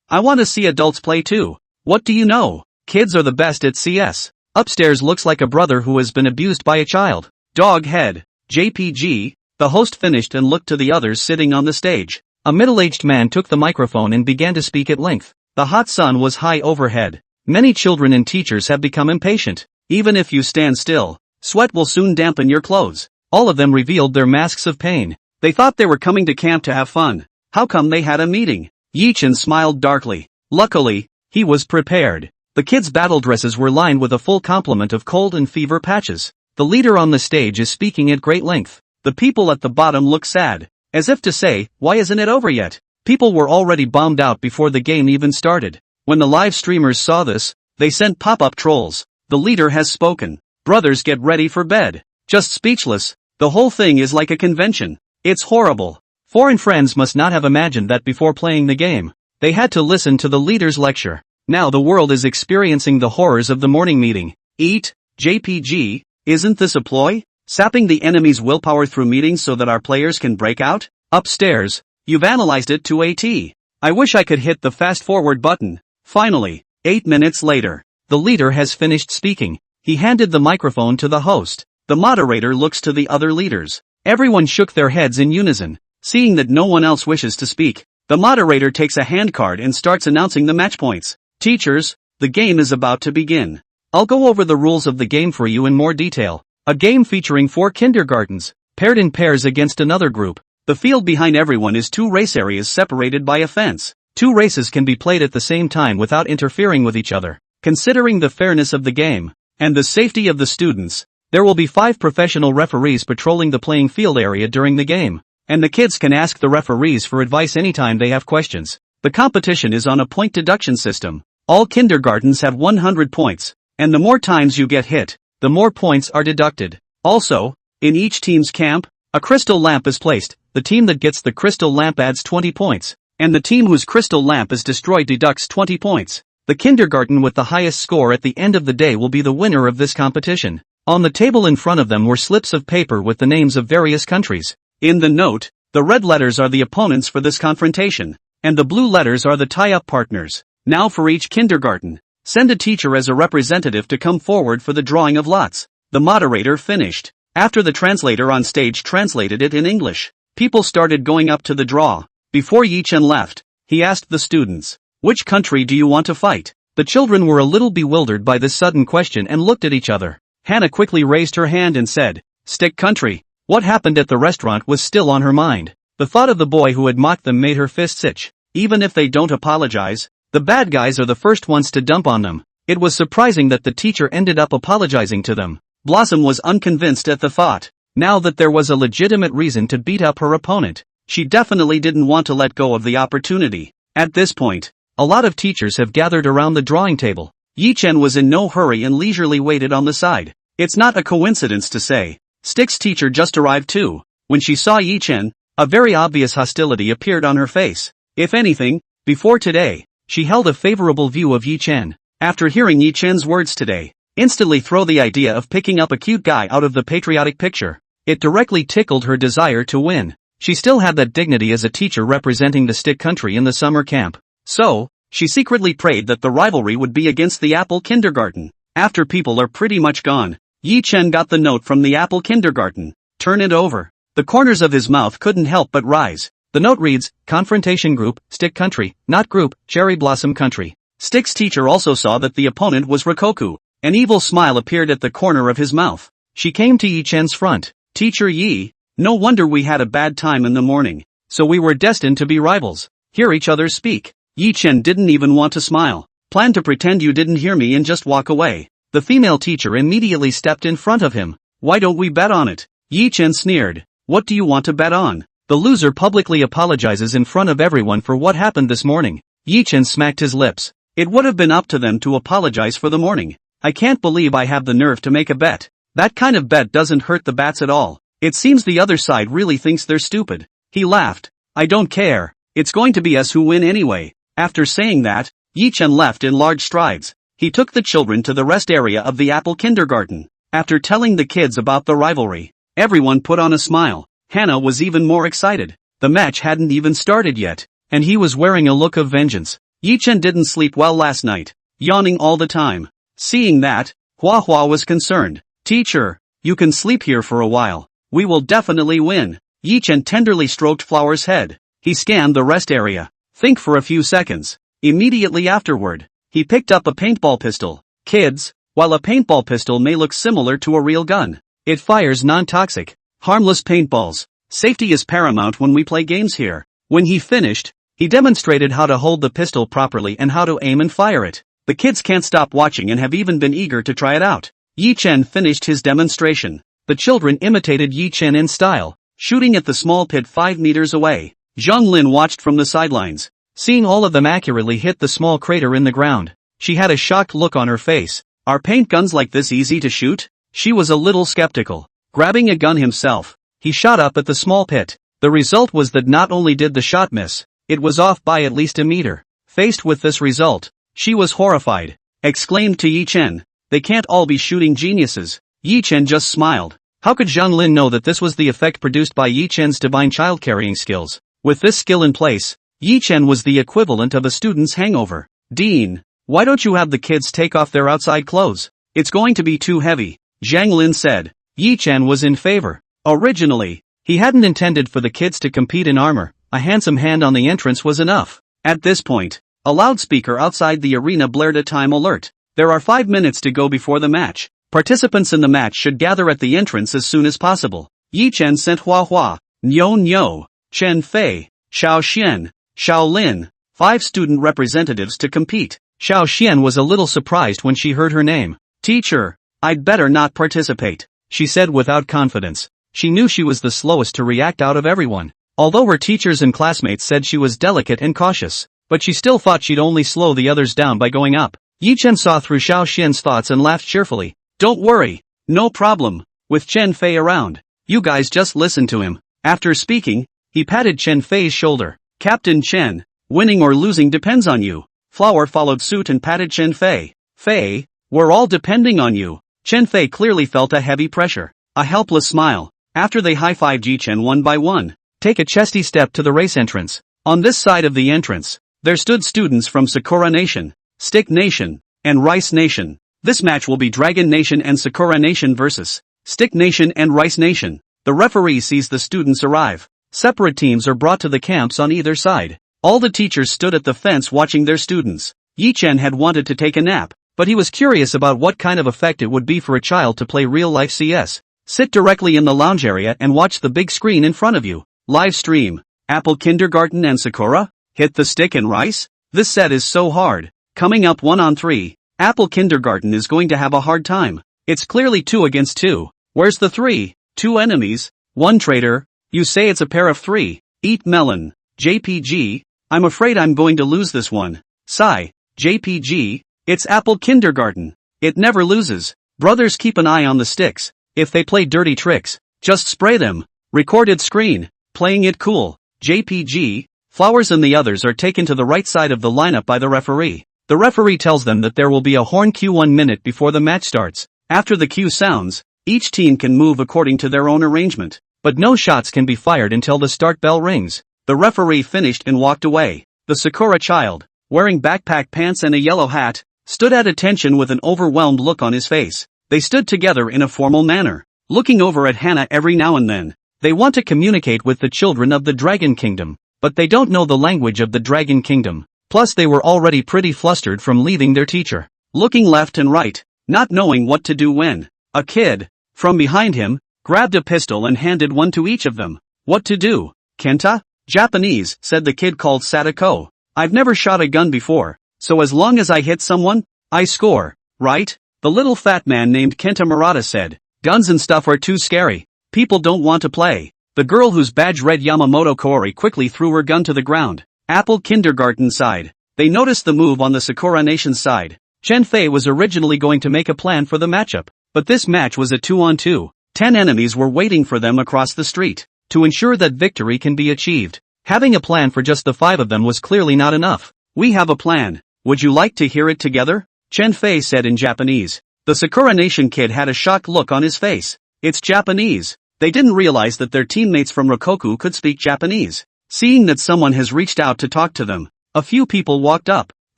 I want to see adults play too. What do you know? Kids are the best at CS. Upstairs looks like a brother who has been abused by a child. Dog head. JPG. The host finished and looked to the others sitting on the stage. A middle-aged man took the microphone and began to speak at length. The hot sun was high overhead. Many children and teachers have become impatient. Even if you stand still, sweat will soon dampen your clothes. All of them revealed their masks of pain. They thought they were coming to camp to have fun. How come they had a meeting? Yi-Chen smiled darkly. Luckily, he was prepared. The kids' battle dresses were lined with a full complement of cold and fever patches. The leader on the stage is speaking at great length. The people at the bottom look sad, as if to say, why isn't it over yet? People were already bombed out before the game even started. When the live streamers saw this, they sent pop-up trolls. The leader has spoken. Brothers, get ready for bed. Just speechless. The whole thing is like a convention. It's horrible. Foreign friends must not have imagined that before playing the game. They had to listen to the leader's lecture. Now the world is experiencing the horrors of the morning meeting. Eat, JPG, isn't this a ploy? Sapping the enemy's willpower through meetings so that our players can break out? Upstairs, you've analyzed it to a T. I wish I could hit the fast forward button. Finally, 8 minutes later, the leader has finished speaking. He handed the microphone to the host. The moderator looks to the other leaders. Everyone shook their heads in unison. Seeing that no one else wishes to speak, the moderator takes a handcard and starts announcing the match points. Teachers, the game is about to begin. I'll go over the rules of the game for you in more detail. A game featuring 4 kindergartens, paired in pairs against another group. The field behind everyone is 2 race areas separated by a fence. 2 races can be played at the same time without interfering with each other. Considering the fairness of the game, and the safety of the students, there will be 5 professional referees patrolling the playing field area during the game. And the kids can ask the referees for advice anytime they have questions. The competition is on a point deduction system. All kindergartens have 100 points, and the more times you get hit, the more points are deducted. Also, in each team's camp, a crystal lamp is placed. The team that gets the crystal lamp adds 20 points, and the team whose crystal lamp is destroyed deducts 20 points. The kindergarten with the highest score at the end of the day will be the winner of this competition. On the table in front of them were slips of paper with the names of various countries. In the note, the red letters are the opponents for this confrontation, and the blue letters are the tie-up partners. Now for each kindergarten, send a teacher as a representative to come forward for the drawing of lots. The moderator finished. After the translator on stage translated it in English, people started going up to the draw. Before Yi-Chen left, he asked the students, which country do you want to fight? The children were a little bewildered by this sudden question and looked at each other. Hannah quickly raised her hand and said, stick country. What happened at the restaurant was still on her mind. The thought of the boy who had mocked them made her fists itch. Even if they don't apologize, the bad guys are the first ones to dump on them. It was surprising that the teacher ended up apologizing to them. Blossom was unconvinced at the thought. Now that there was a legitimate reason to beat up her opponent, she definitely didn't want to let go of the opportunity. At this point, a lot of teachers have gathered around the drawing table. Yi-Chen was in no hurry and leisurely waited on the side. It's not a coincidence to say, Stick's teacher just arrived too. When she saw Yi-Chen, a very obvious hostility appeared on her face. If anything, before today, she held a favorable view of Yi-Chen. After hearing Yi-Chen's words today, instantly throw the idea of picking up a cute guy out of the patriotic picture. It directly tickled her desire to win. She still had that dignity as a teacher representing the Stick country in the summer camp. So, she secretly prayed that the rivalry would be against the Apple Kindergarten. After people are pretty much gone, Yi-Chen got the note from the Apple Kindergarten. Turn it over. The corners of his mouth couldn't help but rise. The note reads, Confrontation Group, Stick Country, not Group, Cherry Blossom Country. Stick's teacher also saw that the opponent was Rikoku. An evil smile appeared at the corner of his mouth. She came to Yi-Chen's front. Teacher Yi, no wonder we had a bad time in the morning. So we were destined to be rivals. Hear each other speak. Yi-Chen didn't even want to smile. Plan to pretend you didn't hear me and just walk away. The female teacher immediately stepped in front of him. Why don't we bet on it? Yi-Chen sneered. What do you want to bet on? The loser publicly apologizes in front of everyone for what happened this morning. Yi-Chen smacked his lips. It would have been up to them to apologize for the morning. I can't believe I have the nerve to make a bet. That kind of bet doesn't hurt the bats at all. It seems the other side really thinks they're stupid. He laughed. I don't care. It's going to be us who win anyway. After saying that, Yi-Chen left in large strides. He took the children to the rest area of the Apple Kindergarten. After telling the kids about the rivalry, everyone put on a smile. Hannah was even more excited. The match hadn't even started yet, and he was wearing a look of vengeance. Yi-Chen didn't sleep well last night, yawning all the time. Seeing that, Hua Hua was concerned. Teacher, you can sleep here for a while. We will definitely win. Yi Chen tenderly stroked Flower's head. He scanned the rest area. Think for a few seconds. Immediately afterward, he picked up a paintball pistol. Kids, while a paintball pistol may look similar to a real gun, it fires non-toxic, harmless paintballs. Safety is paramount when we play games here. When he finished, he demonstrated how to hold the pistol properly and how to aim and fire it. The kids can't stop watching and have even been eager to try it out. Yi Chen finished his demonstration. The children imitated Yi Chen in style, shooting at the small pit 5 meters away. Zhang Lin watched from the sidelines, seeing all of them accurately hit the small crater in the ground. She had a shocked look on her face. Are paint guns like this easy to shoot? She was a little skeptical. Grabbing a gun himself, he shot up at the small pit. The result was that not only did the shot miss, it was off by at least a meter. Faced with this result, she was horrified. Exclaimed to Yi Chen, they can't all be shooting geniuses. Yi Chen just smiled. How could Zhang Lin know that this was the effect produced by Yi Chen's divine child-carrying skills? With this skill in place, Yi Chen was the equivalent of a student's hangover. Dean, why don't you have the kids take off their outside clothes? It's going to be too heavy, Zhang Lin said. Yi Chen was in favor. Originally, he hadn't intended for the kids to compete in armor. A handsome hand on the entrance was enough. At this point, a loudspeaker outside the arena blared a time alert. There are 5 minutes to go before the match. Participants in the match should gather at the entrance as soon as possible. Yi Chen sent Hua Hua, Niu Niu, Chen Fei, Xiao Xian, Xiao Lin, 5 student representatives to compete. Xiao Xian was a little surprised when she heard her name. Teacher, I'd better not participate, she said without confidence. She knew she was the slowest to react out of everyone. Although her teachers and classmates said she was delicate and cautious, but she still thought she'd only slow the others down by going up. Yi Chen saw through Xiao Xian's thoughts and laughed cheerfully. Don't worry, no problem, with Chen Fei around. You guys just listen to him. After speaking, he patted Chen Fei's shoulder. Captain Chen, winning or losing depends on you. Flower followed suit and patted Chen Fei. Fei, we're all depending on you. Chen Fei clearly felt a heavy pressure. A helpless smile. After they high-fived Yi Chen one by one, take a chesty step to the race entrance. On this side of the entrance, there stood students from Sakura Nation, Stick Nation, and Rice Nation. This match will be Dragon Nation and Sakura Nation versus Stick Nation and Rice Nation. The referee sees the students arrive. Separate teams are brought to the camps on either side. All the teachers stood at the fence watching their students. Yi Chen had wanted to take a nap, but he was curious about what kind of effect it would be for a child to play real-life CS. Sit directly in the lounge area and watch the big screen in front of you. Live stream. Apple Kindergarten and Sakura? Hit the stick and rice? This set is so hard. Coming up 1 on 3. Apple Kindergarten is going to have a hard time. It's clearly 2 against 2. Where's the 3? 2 enemies, 1 traitor. You say it's a pair of 3. Eat melon. JPG, I'm afraid I'm going to lose this one. Sigh. JPG, it's Apple Kindergarten. It never loses. Brothers, keep an eye on the sticks. If they play dirty tricks, just spray them. Recorded screen. Playing it cool. JPG, Flowers and the others are taken to the right side of the lineup by the referee. The referee tells them that there will be a horn cue 1 minute before the match starts. After the cue sounds, each team can move according to their own arrangement, but no shots can be fired until the start bell rings. The referee finished and walked away. The Sakura child, wearing backpack pants and a yellow hat, stood at attention with an overwhelmed look on his face. They stood together in a formal manner, looking over at Hannah every now and then. They want to communicate with the children of the Dragon Kingdom, but they don't know the language of the Dragon Kingdom. Plus they were already pretty flustered from leaving their teacher. Looking left and right, not knowing what to do when a kid, from behind him, grabbed a pistol and handed one to each of them. What to do? Kenta? Japanese, said the kid called Sadako. I've never shot a gun before, so as long as I hit someone, I score, right? The little fat man named Kenta Murata said. Guns and stuff are too scary. People don't want to play. The girl whose badge read Yamamoto Koori quickly threw her gun to the ground. Apple Kindergarten side. They noticed the move on the Sakura Nation side. Chen Fei was originally going to make a plan for the matchup, but this match was a 2-on-2. 10 enemies were waiting for them across the street. To ensure that victory can be achieved, having a plan for just the 5 of them was clearly not enough. We have a plan. Would you like to hear it together? Chen Fei said in Japanese. The Sakura Nation kid had a shocked look on his face. It's Japanese. They didn't realize that their teammates from Rokkoku could speak Japanese. Seeing that someone has reached out to talk to them, a few people walked up.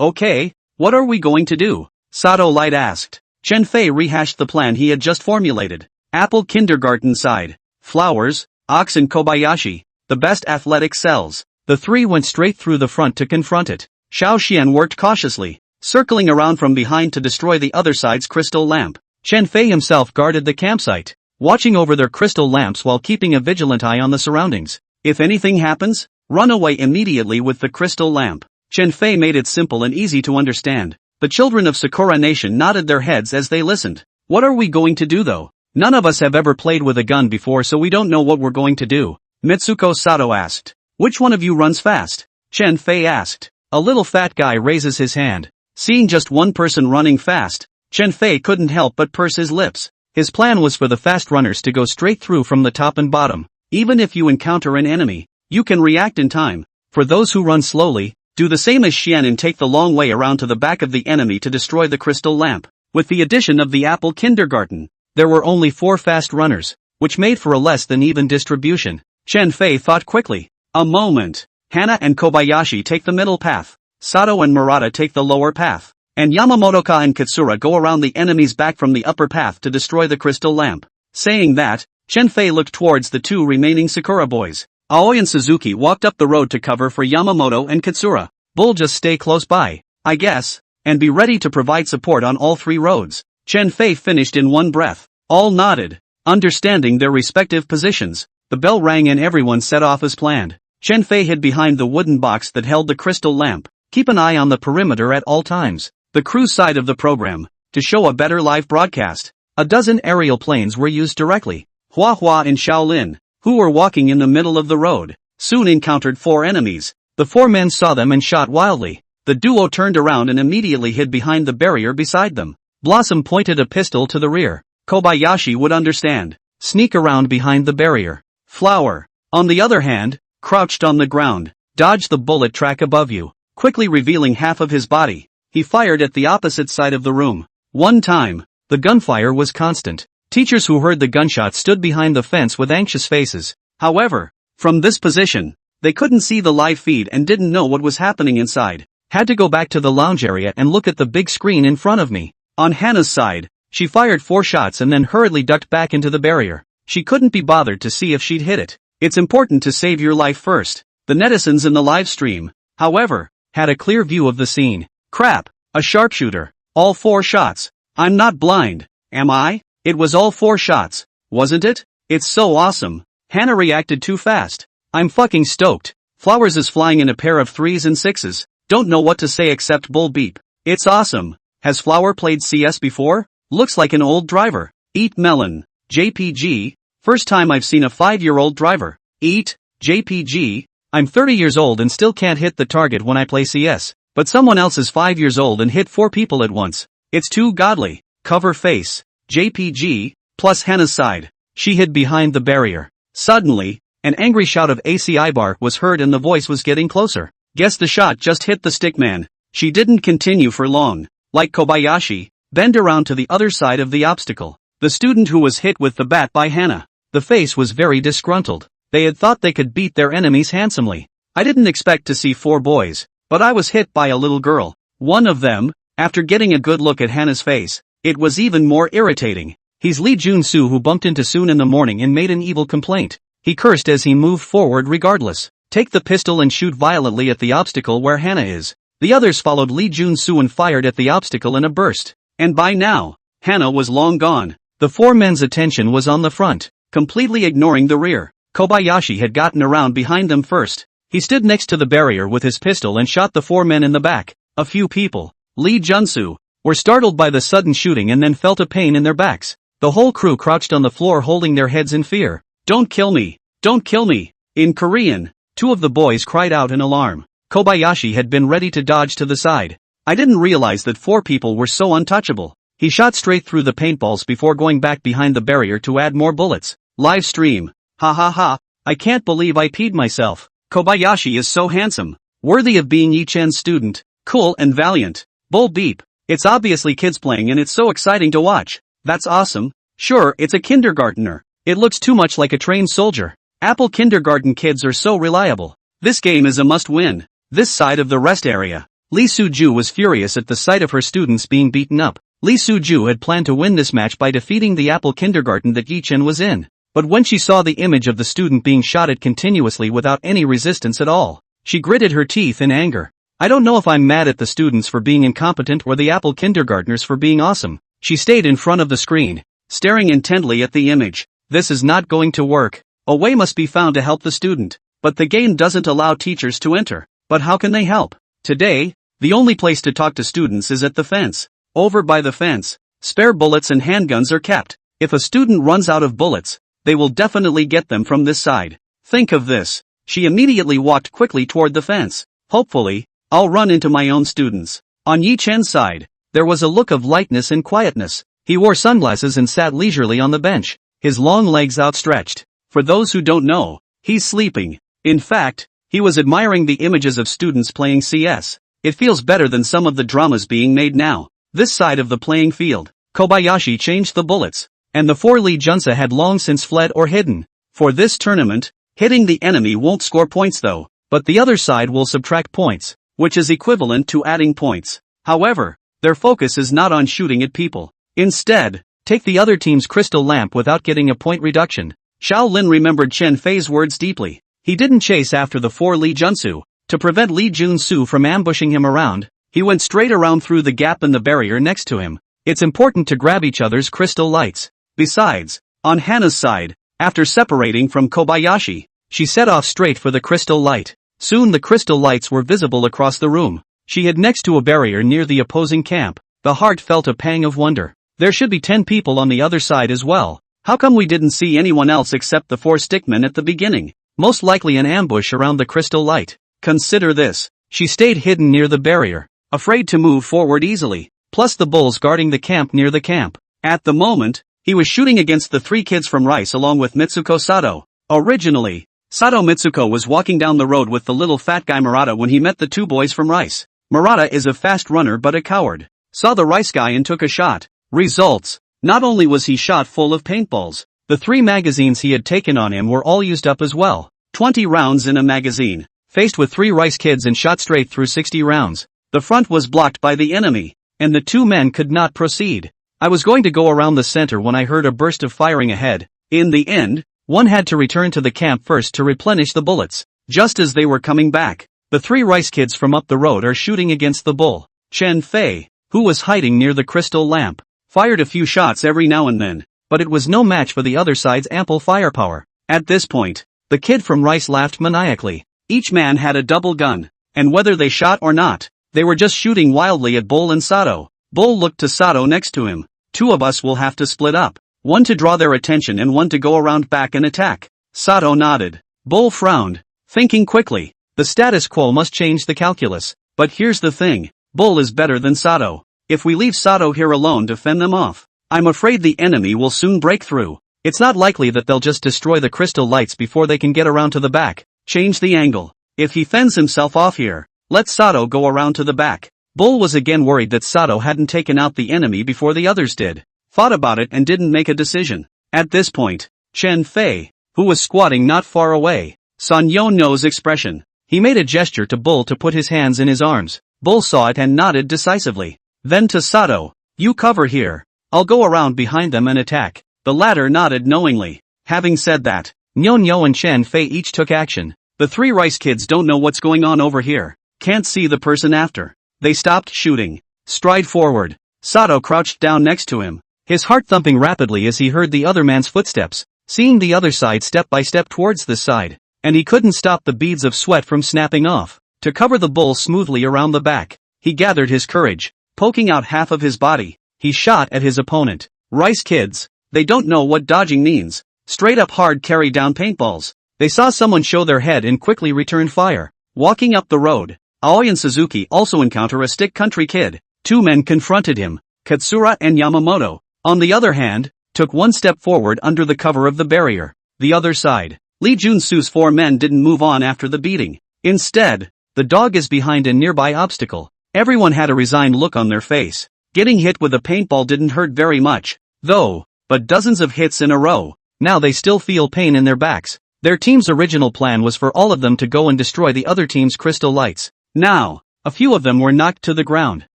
Okay, what are we going to do? Sato Light asked. Chen Fei rehashed the plan he had just formulated. Apple kindergarten side. Flowers, Ox and Kobayashi, the best athletic cells. The three went straight through the front to confront it. Xiao Xian worked cautiously, circling around from behind to destroy the other side's crystal lamp. Chen Fei himself guarded the campsite, watching over their crystal lamps while keeping a vigilant eye on the surroundings. If anything happens, run away immediately with the crystal lamp. Chen Fei made it simple and easy to understand. The children of Sakura Nation nodded their heads as they listened. What are we going to do though? None of us have ever played with a gun before, so we don't know what we're going to do. Mitsuko Sato asked. Which one of you runs fast? Chen Fei asked. A little fat guy raises his hand. Seeing just one person running fast, Chen Fei couldn't help but purse his lips. His plan was for the fast runners to go straight through from the top and bottom. Even if you encounter an enemy, you can react in time. For those who run slowly, do the same as Xian and take the long way around to the back of the enemy to destroy the crystal lamp. With the addition of the Apple kindergarten, there were only 4 fast runners, which made for a less than even distribution. Chen Fei thought quickly. A moment. Hana and Kobayashi take the middle path. Sato and Murata take the lower path. And Yamamotoka and Katsura go around the enemy's back from the upper path to destroy the crystal lamp. Saying that, Chen Fei looked towards the 2 remaining Sakura boys. Aoi and Suzuki walked up the road to cover for Yamamoto and Katsura. Bull, just stay close by, I guess, and be ready to provide support on all 3 roads. Chen Fei finished in one breath. All nodded, understanding their respective positions. The bell rang and everyone set off as planned. Chen Fei hid behind the wooden box that held the crystal lamp. Keep an eye on the perimeter at all times. The crew side of the program. To show a better live broadcast, a dozen aerial planes were used directly. Hua Hua and Shaolin, who were walking in the middle of the road, soon encountered 4 enemies. The 4 men saw them and shot wildly. The duo turned around and immediately hid behind the barrier beside them. Blossom pointed a pistol to the rear. Kobayashi would understand. Sneak around behind the barrier. Flower, on the other hand, crouched on the ground. Dodge the bullet track above you. Quickly revealing half of his body, he fired at the opposite side of the room. One time, the gunfire was constant. Teachers who heard the gunshot stood behind the fence with anxious faces. However, from this position, they couldn't see the live feed and didn't know what was happening inside. Had to go back to the lounge area and look at the big screen in front of me. On Hannah's side, she fired 4 shots and then hurriedly ducked back into the barrier. She couldn't be bothered to see if she'd hit it. It's important to save your life first. The netizens in the live stream, however, had a clear view of the scene. Crap, a sharpshooter. All 4 shots. I'm not blind, am I? It was all 4 shots, wasn't it? It's so awesome. Hannah reacted too fast. I'm fucking stoked. Flowers is flying in a pair of 3s and 6s. Don't know what to say except bull beep. It's awesome. Has Flower played CS before? Looks like an old driver. Eat melon. JPG. First time I've seen a 5-year-old driver. Eat. JPG. I'm 30 years old and still can't hit the target when I play CS. But someone else is 5 years old and hit 4 people at once. It's too godly. Cover face. JPG, plus Hannah's side. She hid behind the barrier. Suddenly, an angry shout of ACI bar was heard and the voice was getting closer. Guess the shot just hit the stickman. She didn't continue for long. Like Kobayashi, bend around to the other side of the obstacle. The student who was hit with the bat by Hannah. The face was very disgruntled. They had thought they could beat their enemies handsomely. I didn't expect to see 4 boys, but I was hit by a little girl. One of them, after getting a good look at Hannah's face, it was even more irritating. He's Lee Jun-soo, who bumped into Soon in the morning and made an evil complaint. He cursed as he moved forward regardless. Take the pistol and shoot violently at the obstacle where Hannah is. The others followed Lee Jun-soo and fired at the obstacle in a burst. And by now, Hannah was long gone. The 4 men's attention was on the front, completely ignoring the rear. Kobayashi had gotten around behind them first. He stood next to the barrier with his pistol and shot the 4 men in the back. A few people, Lee Jun-soo, were startled by the sudden shooting and then felt a pain in their backs. The whole crew crouched on the floor holding their heads in fear. Don't kill me! Don't kill me! In Korean, 2 of the boys cried out in alarm. Kobayashi had been ready to dodge to the side. I didn't realize that 4 people were so untouchable. He shot straight through the paintballs before going back behind the barrier to add more bullets. Live stream. Ha ha ha, I can't believe I peed myself. Kobayashi is so handsome. Worthy of being Yi-chan's student. Cool and valiant. Bull beep. It's obviously kids playing and it's so exciting to watch. That's awesome. Sure, it's a kindergartner. It looks too much like a trained soldier. Apple kindergarten kids are so reliable. This game is a must-win. This side of the rest area. Lee Soo-ju was furious at the sight of her students being beaten up. Lee Soo-ju had planned to win this match by defeating the Apple kindergarten that Yi-chen was in. But when she saw the image of the student being shot at continuously without any resistance at all, she gritted her teeth in anger. I don't know if I'm mad at the students for being incompetent or the Apple kindergartners for being awesome. She stayed in front of the screen, staring intently at the image. This is not going to work. A way must be found to help the student. But the game doesn't allow teachers to enter. But how can they help? Today, the only place to talk to students is at the fence. Over by the fence, spare bullets and handguns are kept. If a student runs out of bullets, they will definitely get them from this side. Think of this. She immediately walked quickly toward the fence. Hopefully, I'll run into my own students. On Yi-chen's side, there was a look of lightness and quietness. He wore sunglasses and sat leisurely on the bench, his long legs outstretched. For those who don't know, he's sleeping. In fact, he was admiring the images of students playing CS. It feels better than some of the dramas being made now. This side of the playing field, Kobayashi changed the bullets, and the 4 Lee Junsa had long since fled or hidden. For this tournament, hitting the enemy won't score points though, but the other side will subtract points, which is equivalent to adding points. However, their focus is not on shooting at people. Instead, take the other team's crystal lamp without getting a point reduction. Xiao Lin remembered Chen Fei's words deeply. He didn't chase after the 4 Lee Junsu. To prevent Lee Jun-soo from ambushing him around, he went straight around through the gap in the barrier next to him. It's important to grab each other's crystal lights. Besides, on Hana's side, after separating from Kobayashi, she set off straight for the crystal light. Soon the crystal lights were visible across the room. She hid next to a barrier near the opposing camp. The heart felt a pang of wonder. There should be 10 people on the other side as well. How come we didn't see anyone else except the 4 stickmen at the beginning? Most likely an ambush around the crystal light. Consider this. She stayed hidden near the barrier, afraid to move forward easily, plus the bulls guarding the camp near the camp. At the moment, he was shooting against the 3 kids from Rice along with Mitsuko Sato. Originally, Sato Mitsuko was walking down the road with the little fat guy Murata when he met the 2 boys from Rice. Murata is a fast runner but a coward. Saw the Rice guy and took a shot. Results. Not only was he shot full of paintballs, the 3 magazines he had taken on him were all used up as well. 20 rounds in a magazine. Faced with 3 Rice kids and shot straight through 60 rounds. The front was blocked by the enemy, and the 2 men could not proceed. I was going to go around the center when I heard a burst of firing ahead. In the end, one had to return to the camp first to replenish the bullets. Just as they were coming back, the 3 Rice kids from up the road are shooting against the bull. Chen Fei, who was hiding near the crystal lamp, fired a few shots every now and then, but it was no match for the other side's ample firepower. At this point, the kid from Rice laughed maniacally. Each man had a double gun, and whether they shot or not, they were just shooting wildly at Bull and Sato. Bull looked to Sato next to him. 2 of us will have to split up. One to draw their attention and one to go around back and attack. Sato nodded. Bull frowned, thinking quickly. The status quo must change the calculus. But here's the thing. Bull is better than Sato. If we leave Sato here alone to fend them off, I'm afraid the enemy will soon break through. It's not likely that they'll just destroy the crystal lights before they can get around to the back. Change the angle. If he fends himself off here, let Sato go around to the back. Bull was again worried that Sato hadn't taken out the enemy before the others did. Thought about it and didn't make a decision. At this point, Chen Fei, who was squatting not far away, saw Nyo-No's expression. He made a gesture to Bull to put his hands in his arms. Bull saw it and nodded decisively. Then to Sato, you cover here. I'll go around behind them and attack. The latter nodded knowingly. Having said that, Nyo-No and Chen Fei each took action. The 3 Rice kids don't know what's going on over here. Can't see the person after. They stopped shooting. Stride forward. Sato crouched down next to him, his heart thumping rapidly as he heard the other man's footsteps, seeing the other side step by step towards this side, and he couldn't stop the beads of sweat from snapping off. To cover the bull smoothly around the back, he gathered his courage. Poking out half of his body, he shot at his opponent. Rice kids, they don't know what dodging means. Straight up hard carry down paintballs. They saw someone show their head and quickly returned fire. Walking up the road, Aoi and Suzuki also encounter a stick country kid. 2 men confronted him. Katsura and Yamamoto, on the other hand, took 1 step forward under the cover of the barrier. The other side, Lee Jun-soo's 4 men didn't move on after the beating. Instead, the dog is behind a nearby obstacle. Everyone had a resigned look on their face. Getting hit with a paintball didn't hurt very much, though, but dozens of hits in a row. Now they still feel pain in their backs. Their team's original plan was for all of them to go and destroy the other team's crystal lights. Now, a few of them were knocked to the ground.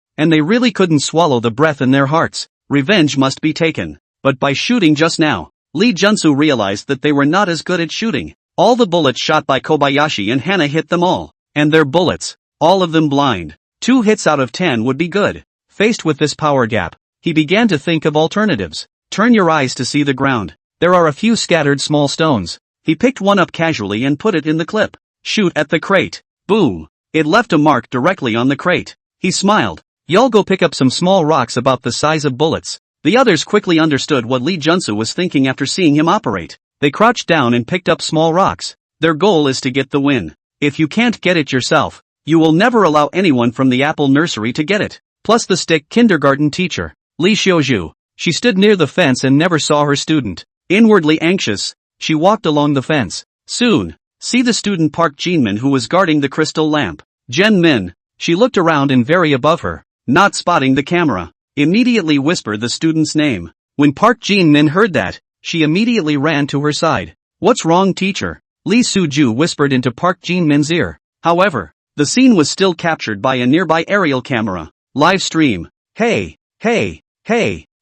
and they really couldn't swallow the breath in their hearts. Revenge must be taken. But by shooting just now, Lee Junsu realized that they were not as good at shooting. All the bullets shot by Kobayashi and Hana hit them all. And their bullets, all of them blind. 2 hits out of 10 would be good. Faced with this power gap, he began to think of alternatives. Turn your eyes to see the ground. There are a few scattered small stones. He picked one up casually and put it in the clip. Shoot at the crate. Boom. It left a mark directly on the crate. He smiled. Y'all go pick up some small rocks about the size of bullets. The others quickly understood what Lee Junsu was thinking after seeing him operate. They crouched down and picked up small rocks. Their goal is to get the win. If you can't get it yourself, you will never allow anyone from the Apple Nursery to get it. Plus the stick kindergarten teacher, Lee Xiaozhu. She stood near the fence and never saw her student. Inwardly anxious, she walked along the fence. Soon, see the student Park Jinmin who was guarding the crystal lamp. Jen Min. She looked around and very above her, not spotting the camera. Immediately whispered the student's name. When Park Jinmin heard that, she immediately ran to her side. What's wrong, teacher? Lee Suju whispered into Park Jinmin's ear. However, the scene was still captured by a nearby aerial camera. Live stream. Hey,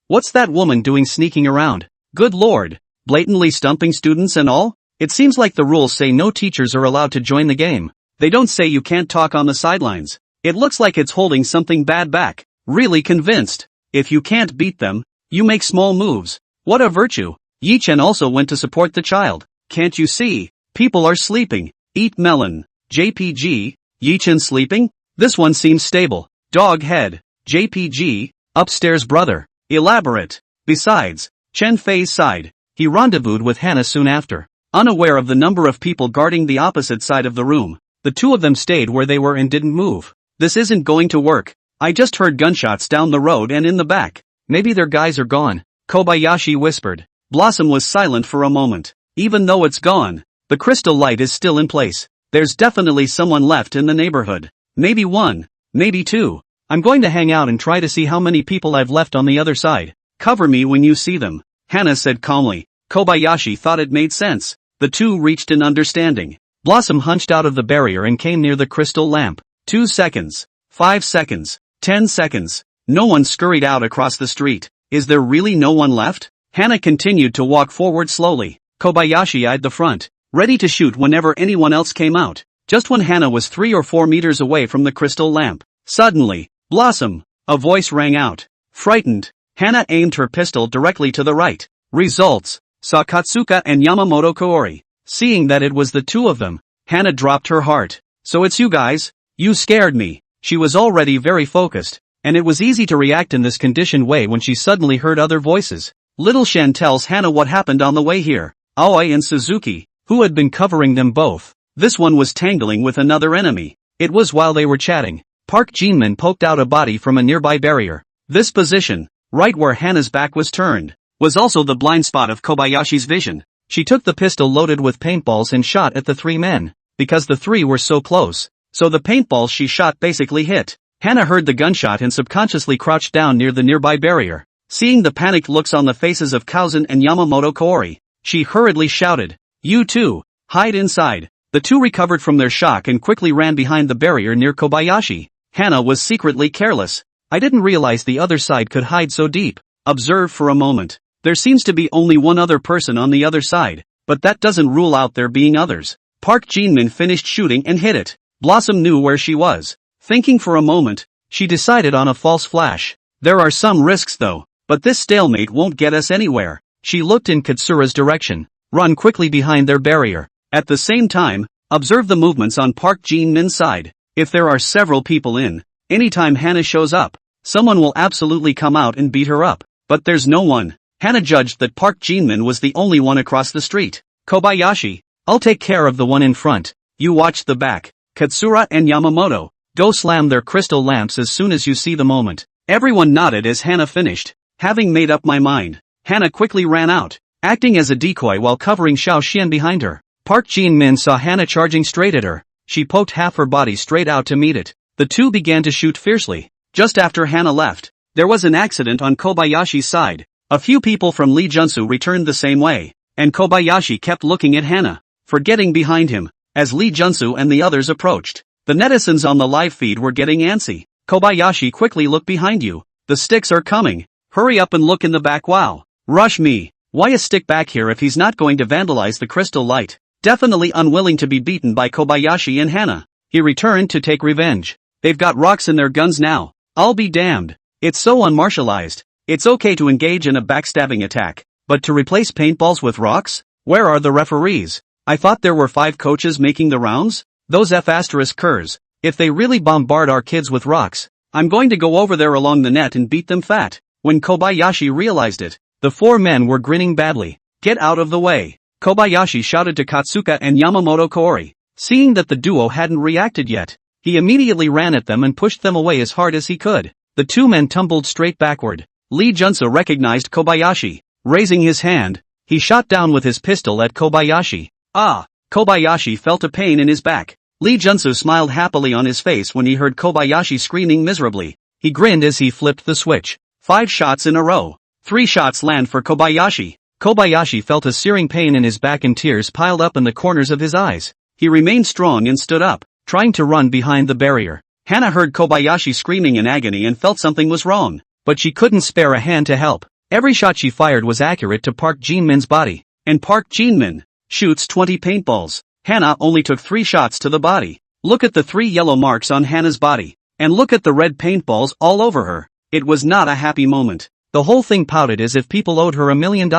what's that woman doing sneaking around? Good lord, blatantly stumping students and all? It seems like the rules say no teachers are allowed to join the game. They don't say you can't talk on the sidelines. It looks like it's holding something bad back. Really convinced. If you can't beat them, you make small moves. What a virtue. Yi Chen also went to support the child. Can't you see? People are sleeping. Eat melon. JPG. Yi Chen sleeping? This one seems stable. Dog head. JPG. Upstairs brother. Elaborate. Besides, Chen Fei's side. He rendezvoused with Hana soon after. Unaware of the number of people guarding the opposite side of the room, the two of them stayed where they were and didn't move. This isn't going to work. I just heard gunshots down the road and in the back. Maybe their guys are gone, Kobayashi whispered. Blossom was silent for a moment. Even though it's gone, the crystal light is still in place. There's definitely someone left in the neighborhood. Maybe one, maybe two. I'm going to hang out and try to see how many people I've left on the other side. Cover me when you see them, Hana said calmly. Kobayashi thought it made sense. The two reached an understanding. Blossom hunched out of the barrier and came near the crystal lamp. 2 seconds. 5 seconds. 10 seconds. No one scurried out across the street. Is there really no one left? Hana continued to walk forward slowly. Kobayashi eyed the front, ready to shoot whenever anyone else came out. Just when Hana was 3 or 4 meters away from the crystal lamp, suddenly, Blossom! A voice rang out. Frightened, Hana aimed her pistol directly to the right. Results: Sakatsuka and Yamamoto Kaori. Seeing that it was the two of them, Hana dropped her heart. So it's you guys? You scared me. She was already very focused, and it was easy to react in this conditioned way when she suddenly heard other voices. Little Shen tells Hana what happened on the way here. Aoi and Suzuki, who had been covering them both. This one was tangling with another enemy. It was while they were chatting. Park Jinmin poked out a body from a nearby barrier. This position, right where Hana's back was turned, was also the blind spot of Kobayashi's vision. She took the pistol loaded with paintballs and shot at the 3 men. Because the 3 were so close, so the paintballs she shot basically hit. Hana heard the gunshot and subconsciously crouched down near the nearby barrier. Seeing the panicked looks on the faces of Kaozen and Yamamoto Kaori, she hurriedly shouted, "You two, hide inside." The two recovered from their shock and quickly ran behind the barrier near Kobayashi. Hana was secretly careless. I didn't realize the other side could hide so deep. Observe for a moment. There seems to be only one other person on the other side, but that doesn't rule out there being others. Park Jinmin finished shooting and hit it. Blossom knew where she was. Thinking for a moment, she decided on a false flash. There are some risks though, but this stalemate won't get us anywhere. She looked in Katsura's direction. Run quickly behind their barrier. At the same time, observe the movements on Park Jinmin's side. If there are several people in, anytime Hana shows up, someone will absolutely come out and beat her up. But there's no one. Hana judged that Park Jinmin was the only one across the street. Kobayashi, I'll take care of the one in front. You watch the back. Katsura and Yamamoto, go slam their crystal lamps as soon as you see the moment. Everyone nodded as Hana finished. Having made up my mind, Hana quickly ran out, acting as a decoy while covering Xiao Xian behind her. Park Jinmin saw Hana charging straight at her. She poked half her body straight out to meet it. The two began to shoot fiercely. Just after Hana left, there was an accident on Kobayashi's side. A few people from Lee Junsu returned the same way, and Kobayashi kept looking at Hana, forgetting behind him, as Lee Junsu and the others approached. The netizens on the live feed were getting antsy. Kobayashi, quickly look behind you. The sticks are coming. Hurry up and look in the back. Wow. Rush me. Why is Stick back here if he's not going to vandalize the crystal light? Definitely unwilling to be beaten by Kobayashi and Hana, he returned to take revenge. They've got rocks in their guns now. I'll be damned. It's so unmartialized. It's okay to engage in a backstabbing attack, but to replace paintballs with rocks? Where are the referees? I thought there were 5 coaches making the rounds? Those F***ers. If they really bombard our kids with rocks, I'm going to go over there along the net and beat them fat. When Kobayashi realized it, the 4 men were grinning badly. Get out of the way. Kobayashi shouted to Katsuka and Yamamoto Kaori. Seeing that the duo hadn't reacted yet, he immediately ran at them and pushed them away as hard as he could. The 2 men tumbled straight backward. Lee Junso recognized Kobayashi. Raising his hand, he shot down with his pistol at Kobayashi. Ah! Kobayashi felt a pain in his back. Lee Junso smiled happily on his face when he heard Kobayashi screaming miserably. He grinned as he flipped the switch. 5 shots in a row. 3 shots land for Kobayashi. Kobayashi felt a searing pain in his back and tears piled up in the corners of his eyes. He remained strong and stood up, trying to run behind the barrier. Hana heard Kobayashi screaming in agony and felt something was wrong, but she couldn't spare a hand to help. Every shot she fired was accurate to Park Jin-min's body, and Park Jin-min shoots 20 paintballs. Hana only took 3 shots to the body. Look at the 3 yellow marks on Hana's body, and look at the red paintballs all over her. It was not a happy moment. The whole thing pouted as if people owed her $1 million.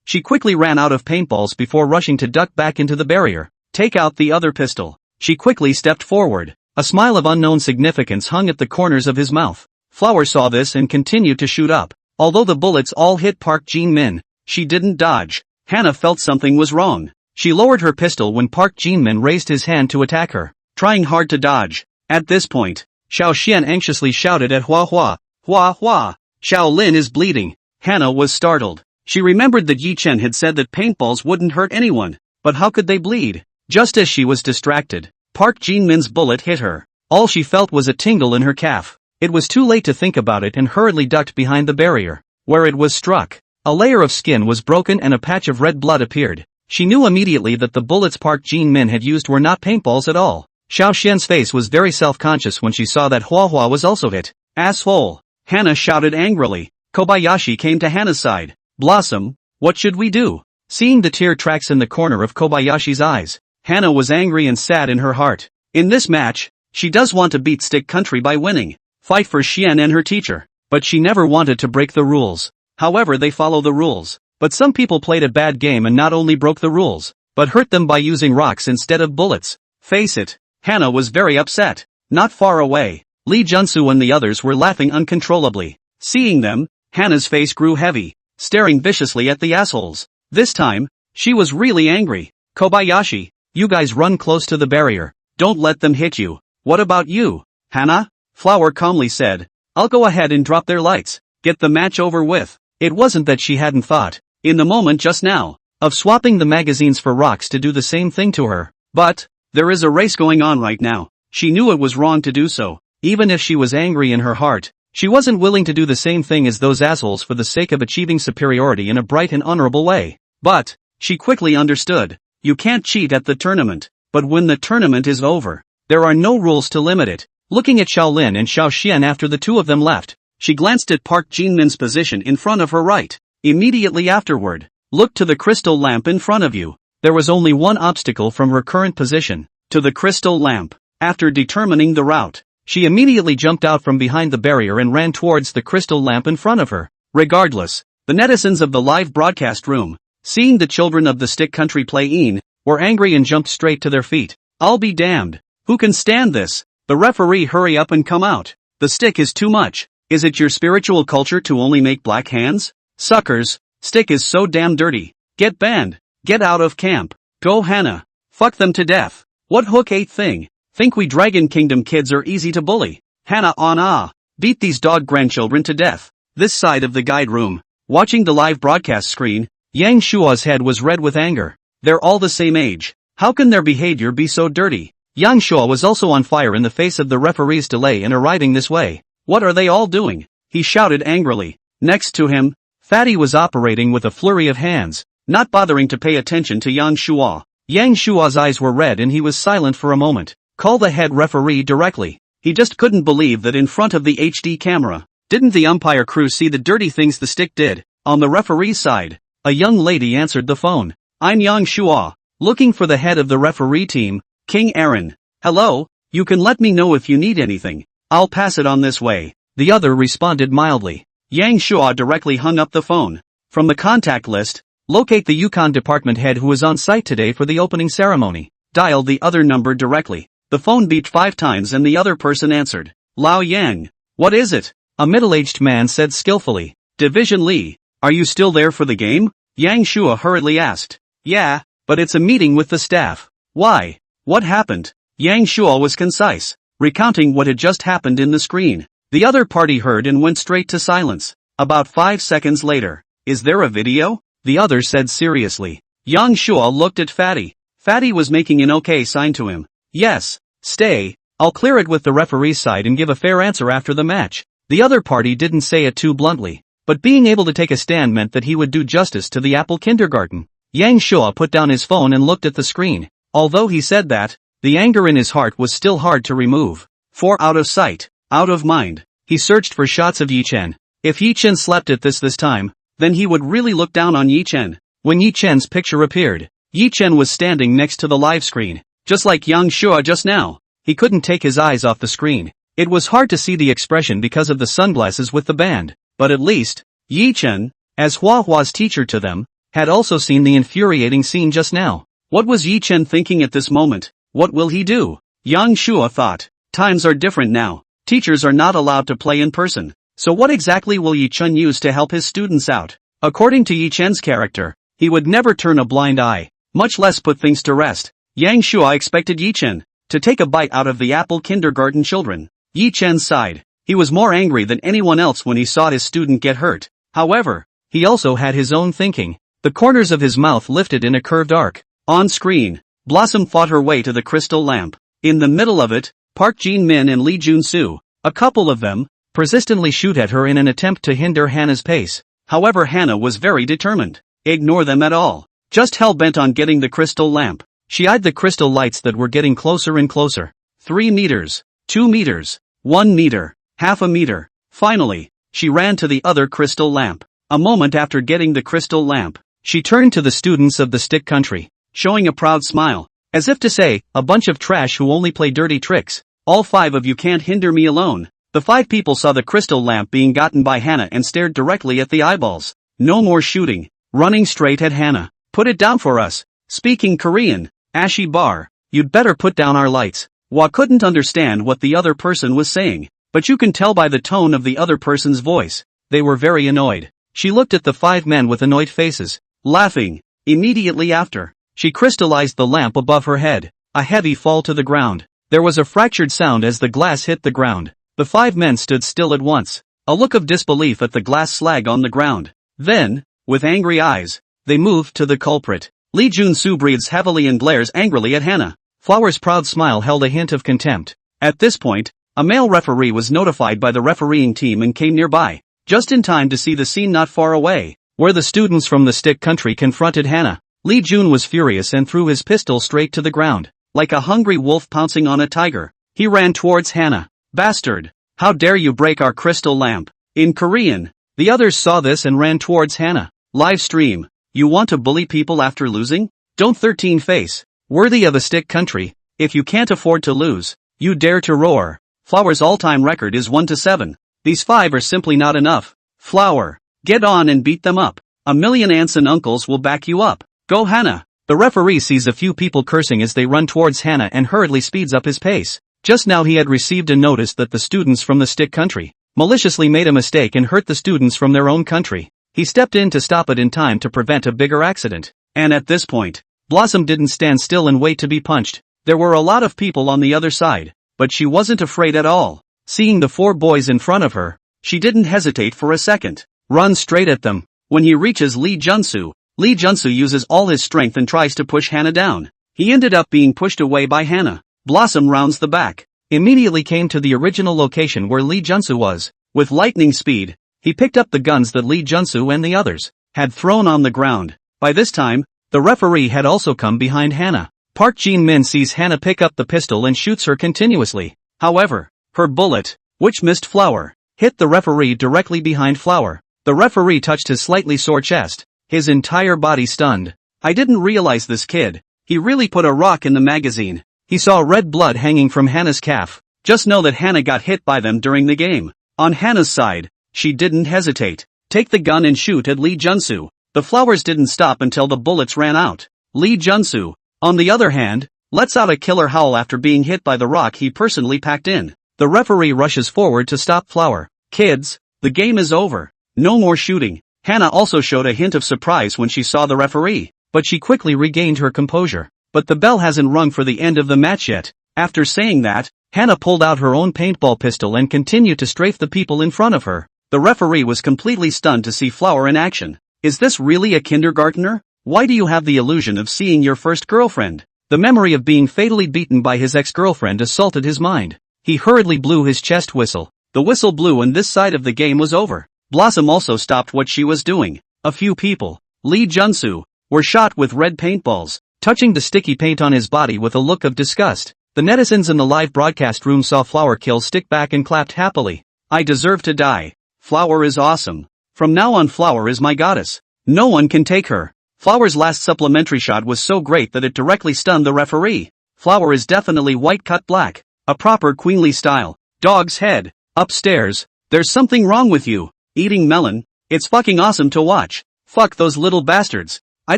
She quickly ran out of paintballs before rushing to duck back into the barrier. Take out the other pistol. She quickly stepped forward. A smile of unknown significance hung at the corners of his mouth. Flower saw this and continued to shoot up. Although the bullets all hit Park Jin-min, she didn't dodge. Hana felt something was wrong. She lowered her pistol when Park Jin-min raised his hand to attack her, trying hard to dodge. At this point, Xiao Xian anxiously shouted at Hua Hua. Hua Hua! Xiao Lin is bleeding. Hana was startled. She remembered that Yi Chen had said that paintballs wouldn't hurt anyone, but how could they bleed? Just as she was distracted, Park Jin-min's bullet hit her. All she felt was a tingle in her calf. It was too late to think about it and hurriedly ducked behind the barrier. Where it was struck, a layer of skin was broken and a patch of red blood appeared. She knew immediately that the bullets Park Jin-min had used were not paintballs at all. Xiao Xian's face was very self-conscious when she saw that Hua Hua was also hit. Asshole! Hana shouted angrily. Kobayashi came to Hana's side. Blossom, what should we do? Seeing the tear tracks in the corner of Kobayashi's eyes, Hana was angry and sad in her heart. In this match, she does want to beat Stick Country by winning. Fight for Xian and her teacher. But she never wanted to break the rules. However, they follow the rules. But some people played a bad game and not only broke the rules, but hurt them by using rocks instead of bullets. Face it, Hana was very upset. Not far away, Lee Junsu and the others were laughing uncontrollably. Seeing them, Hana's face grew heavy, staring viciously at the assholes. This time, she was really angry. Kobayashi, you guys run close to the barrier. Don't let them hit you. What about you, Hana? Flower calmly said. I'll go ahead and drop their lights. Get the match over with. It wasn't that she hadn't thought, in the moment just now, of swapping the magazines for rocks to do the same thing to her. But, there is a race going on right now. She knew it was wrong to do so. Even if she was angry in her heart, she wasn't willing to do the same thing as those assholes for the sake of achieving superiority in a bright and honorable way. But, she quickly understood. You can't cheat at the tournament. But when the tournament is over, there are no rules to limit it. Looking at Shaolin and Xiao Xian after the two of them left, she glanced at Park Jin-min's position in front of her right. Immediately afterward, look to the crystal lamp in front of you. There was only one obstacle from her current position, to the crystal lamp. After determining the route, she immediately jumped out from behind the barrier and ran towards the crystal lamp in front of her. Regardless, the netizens of the live broadcast room, seeing the children of the Stick Country play in, were angry and jumped straight to their feet. I'll be damned. Who can stand this? The referee, hurry up and come out. The stick is too much. Is it your spiritual culture to only make black hands? Suckers, stick is so damn dirty. Get banned. Get out of camp. Go Hana. Fuck them to death. What hook 8 thing? Think we Dragon Kingdom kids are easy to bully? Hana on beat these dog grandchildren to death. This side of the guide room, watching the live broadcast screen, Yang Shua's head was red with anger. They're all the same age. How can their behavior be so dirty? Yang Shua was also on fire in the face of the referee's delay in arriving this way. What are they all doing? He shouted angrily. Next to him, Fatty was operating with a flurry of hands, not bothering to pay attention to Yang Shua. Yang Shua's eyes were red and he was silent for a moment. Call the head referee directly. He just couldn't believe that in front of the HD camera. Didn't the umpire crew see the dirty things the stick did? On the referee's side, a young lady answered the phone. I'm Yang Shua, looking for the head of the referee team, King Aaron. Hello, you can let me know if you need anything. I'll pass it on this way. The other responded mildly. Yang Shua directly hung up the phone. From the contact list, locate the Yukon department head who is on site today for the opening ceremony. Dial the other number directly. The phone beeped 5 times and the other person answered. Lao Yang. What is it? A middle-aged man said skillfully. Division Lee. Are you still there for the game? Yang Shua hurriedly asked. Yeah, but it's a meeting with the staff. Why? What happened? Yang Shua was concise, recounting what had just happened in the screen. The other party heard and went straight to silence. About 5 seconds later. Is there a video? The other said seriously. Yang Shua looked at Fatty. Fatty was making an okay sign to him. Yes, stay. I'll clear it with the referee's side and give a fair answer after the match. The other party didn't say it too bluntly, but being able to take a stand meant that he would do justice to the Apple kindergarten. Yang Shua put down his phone and looked at the screen. Although he said that, the anger in his heart was still hard to remove. For out of sight, out of mind, he searched for shots of Yichen. If Yichen slept at this time, then he would really look down on Yichen. When Yichen's picture appeared, Yichen was standing next to the live screen, just like Yang Shua just now. He couldn't take his eyes off the screen. It was hard to see the expression because of the sunglasses with the band, but at least, Yichen, as Hua's teacher to them, had also seen the infuriating scene just now. What was Yichen thinking at this moment? What will he do? Yang Shua thought. Times are different now. Teachers are not allowed to play in person. So what exactly will Yichen use to help his students out? According to Yichen's character, he would never turn a blind eye, much less put things to rest. Yang Shua expected Yichen to take a bite out of the Apple kindergarten children. Yichen sighed. He was more angry than anyone else when he saw his student get hurt. However, he also had his own thinking. The corners of his mouth lifted in a curved arc. On screen, Blossom fought her way to the crystal lamp. In the middle of it, Park Jin-min and Lee Jun-soo, a couple of them, persistently shoot at her in an attempt to hinder Hannah's pace. However, Hannah was very determined. Ignore them at all. Just hell-bent on getting the crystal lamp. She eyed the crystal lights that were getting closer and closer. 3 meters, 2 meters, 1 meter, half a meter. Finally, she ran to the other crystal lamp. A moment after getting the crystal lamp, she turned to the students of the stick country, showing a proud smile, as if to say, a bunch of trash who only play dirty tricks. All 5 of you can't hinder me alone. The 5 people saw the crystal lamp being gotten by Hannah and stared directly at the eyeballs. No more shooting. Running straight at Hannah. Put it down for us. Speaking Korean. Ashi bar. You'd better put down our lights. Hwa couldn't understand what the other person was saying, but you can tell by the tone of the other person's voice. They were very annoyed. She looked at the 5 men with annoyed faces, laughing. Immediately after, she crystallized the lamp above her head. A heavy fall to the ground. There was a fractured sound as the glass hit the ground. The 5 men stood still at once, a look of disbelief at the glass slag on the ground. Then, with angry eyes, they moved to the culprit. Lee Jun-soo breathes heavily and glares angrily at Hannah. Flower's proud smile held a hint of contempt. At this point, a male referee was notified by the refereeing team and came nearby, just in time to see the scene not far away, where the students from the stick country confronted Hannah. Lee Jun was furious and threw his pistol straight to the ground. Like a hungry wolf pouncing on a tiger, he ran towards Hannah. Bastard! How dare you break our crystal lamp? In Korean, the others saw this and ran towards Hannah. Live stream. You want to bully people after losing? Don't 13 face. Worthy of a stick country. If you can't afford to lose, you dare to roar. Flower's all-time record is 1-7. These 5 are simply not enough. Flower, get on and beat them up. A million aunts and uncles will back you up. Go Hannah. The referee sees a few people cursing as they run towards Hannah and hurriedly speeds up his pace. Just now he had received a notice that the students from the stick country maliciously made a mistake and hurt the students from their own country. He stepped in to stop it in time to prevent a bigger accident. And at this point, Blossom didn't stand still and wait to be punched. There were a lot of people on the other side, but she wasn't afraid at all. Seeing the 4 boys in front of her, she didn't hesitate for a second. Run straight at them. When he reaches Lee Jun-soo uses all his strength and tries to push Hannah down. He ended up being pushed away by Hannah. Blossom rounds the back. Immediately came to the original location where Lee Jun-soo was. With lightning speed, he picked up the guns that Lee Jun-soo and the others had thrown on the ground. By this time, the referee had also come behind Hannah. Park Jin-min sees Hannah pick up the pistol and shoots her continuously. However, Her bullet, which missed Flower, hit the referee directly behind Flower. The referee touched his slightly sore chest, his entire body stunned. I didn't realize this kid. He really put a rock in the magazine. He saw red blood hanging from Hannah's calf. Just know that Hannah got hit by them during the game. On Hannah's side, she didn't hesitate. Take the gun and shoot at Lee Junsu. The flowers didn't stop until the bullets ran out. Lee Junsu, on the other hand, lets out a killer howl after being hit by the rock he personally packed in. The referee rushes forward to stop Flower. Kids, the game is over. No more shooting. Hannah also showed a hint of surprise when she saw the referee, but she quickly regained her composure. But the bell hasn't rung for the end of the match yet. After saying that, Hannah pulled out her own paintball pistol and continued to strafe the people in front of her. The referee was completely stunned to see Flower in action. Is this really a kindergartner? Why do you have the illusion of seeing your first girlfriend? The memory of being fatally beaten by his ex-girlfriend assaulted his mind. He hurriedly blew his chest whistle. The whistle blew and this side of the game was over. Blossom also stopped what she was doing. A few people, Lee Junsu, were shot with red paintballs, touching the sticky paint on his body with a look of disgust. The netizens in the live broadcast room saw Flower kill stick back and clapped happily. I deserve to die. Flower is awesome. From now on Flower is my goddess. No one can take her. Flower's last supplementary shot was so great that it directly stunned the referee. Flower is definitely white cut black. A proper queenly style. Dog's head. Upstairs. There's something wrong with you. Eating melon. It's fucking awesome to watch. Fuck those little bastards. I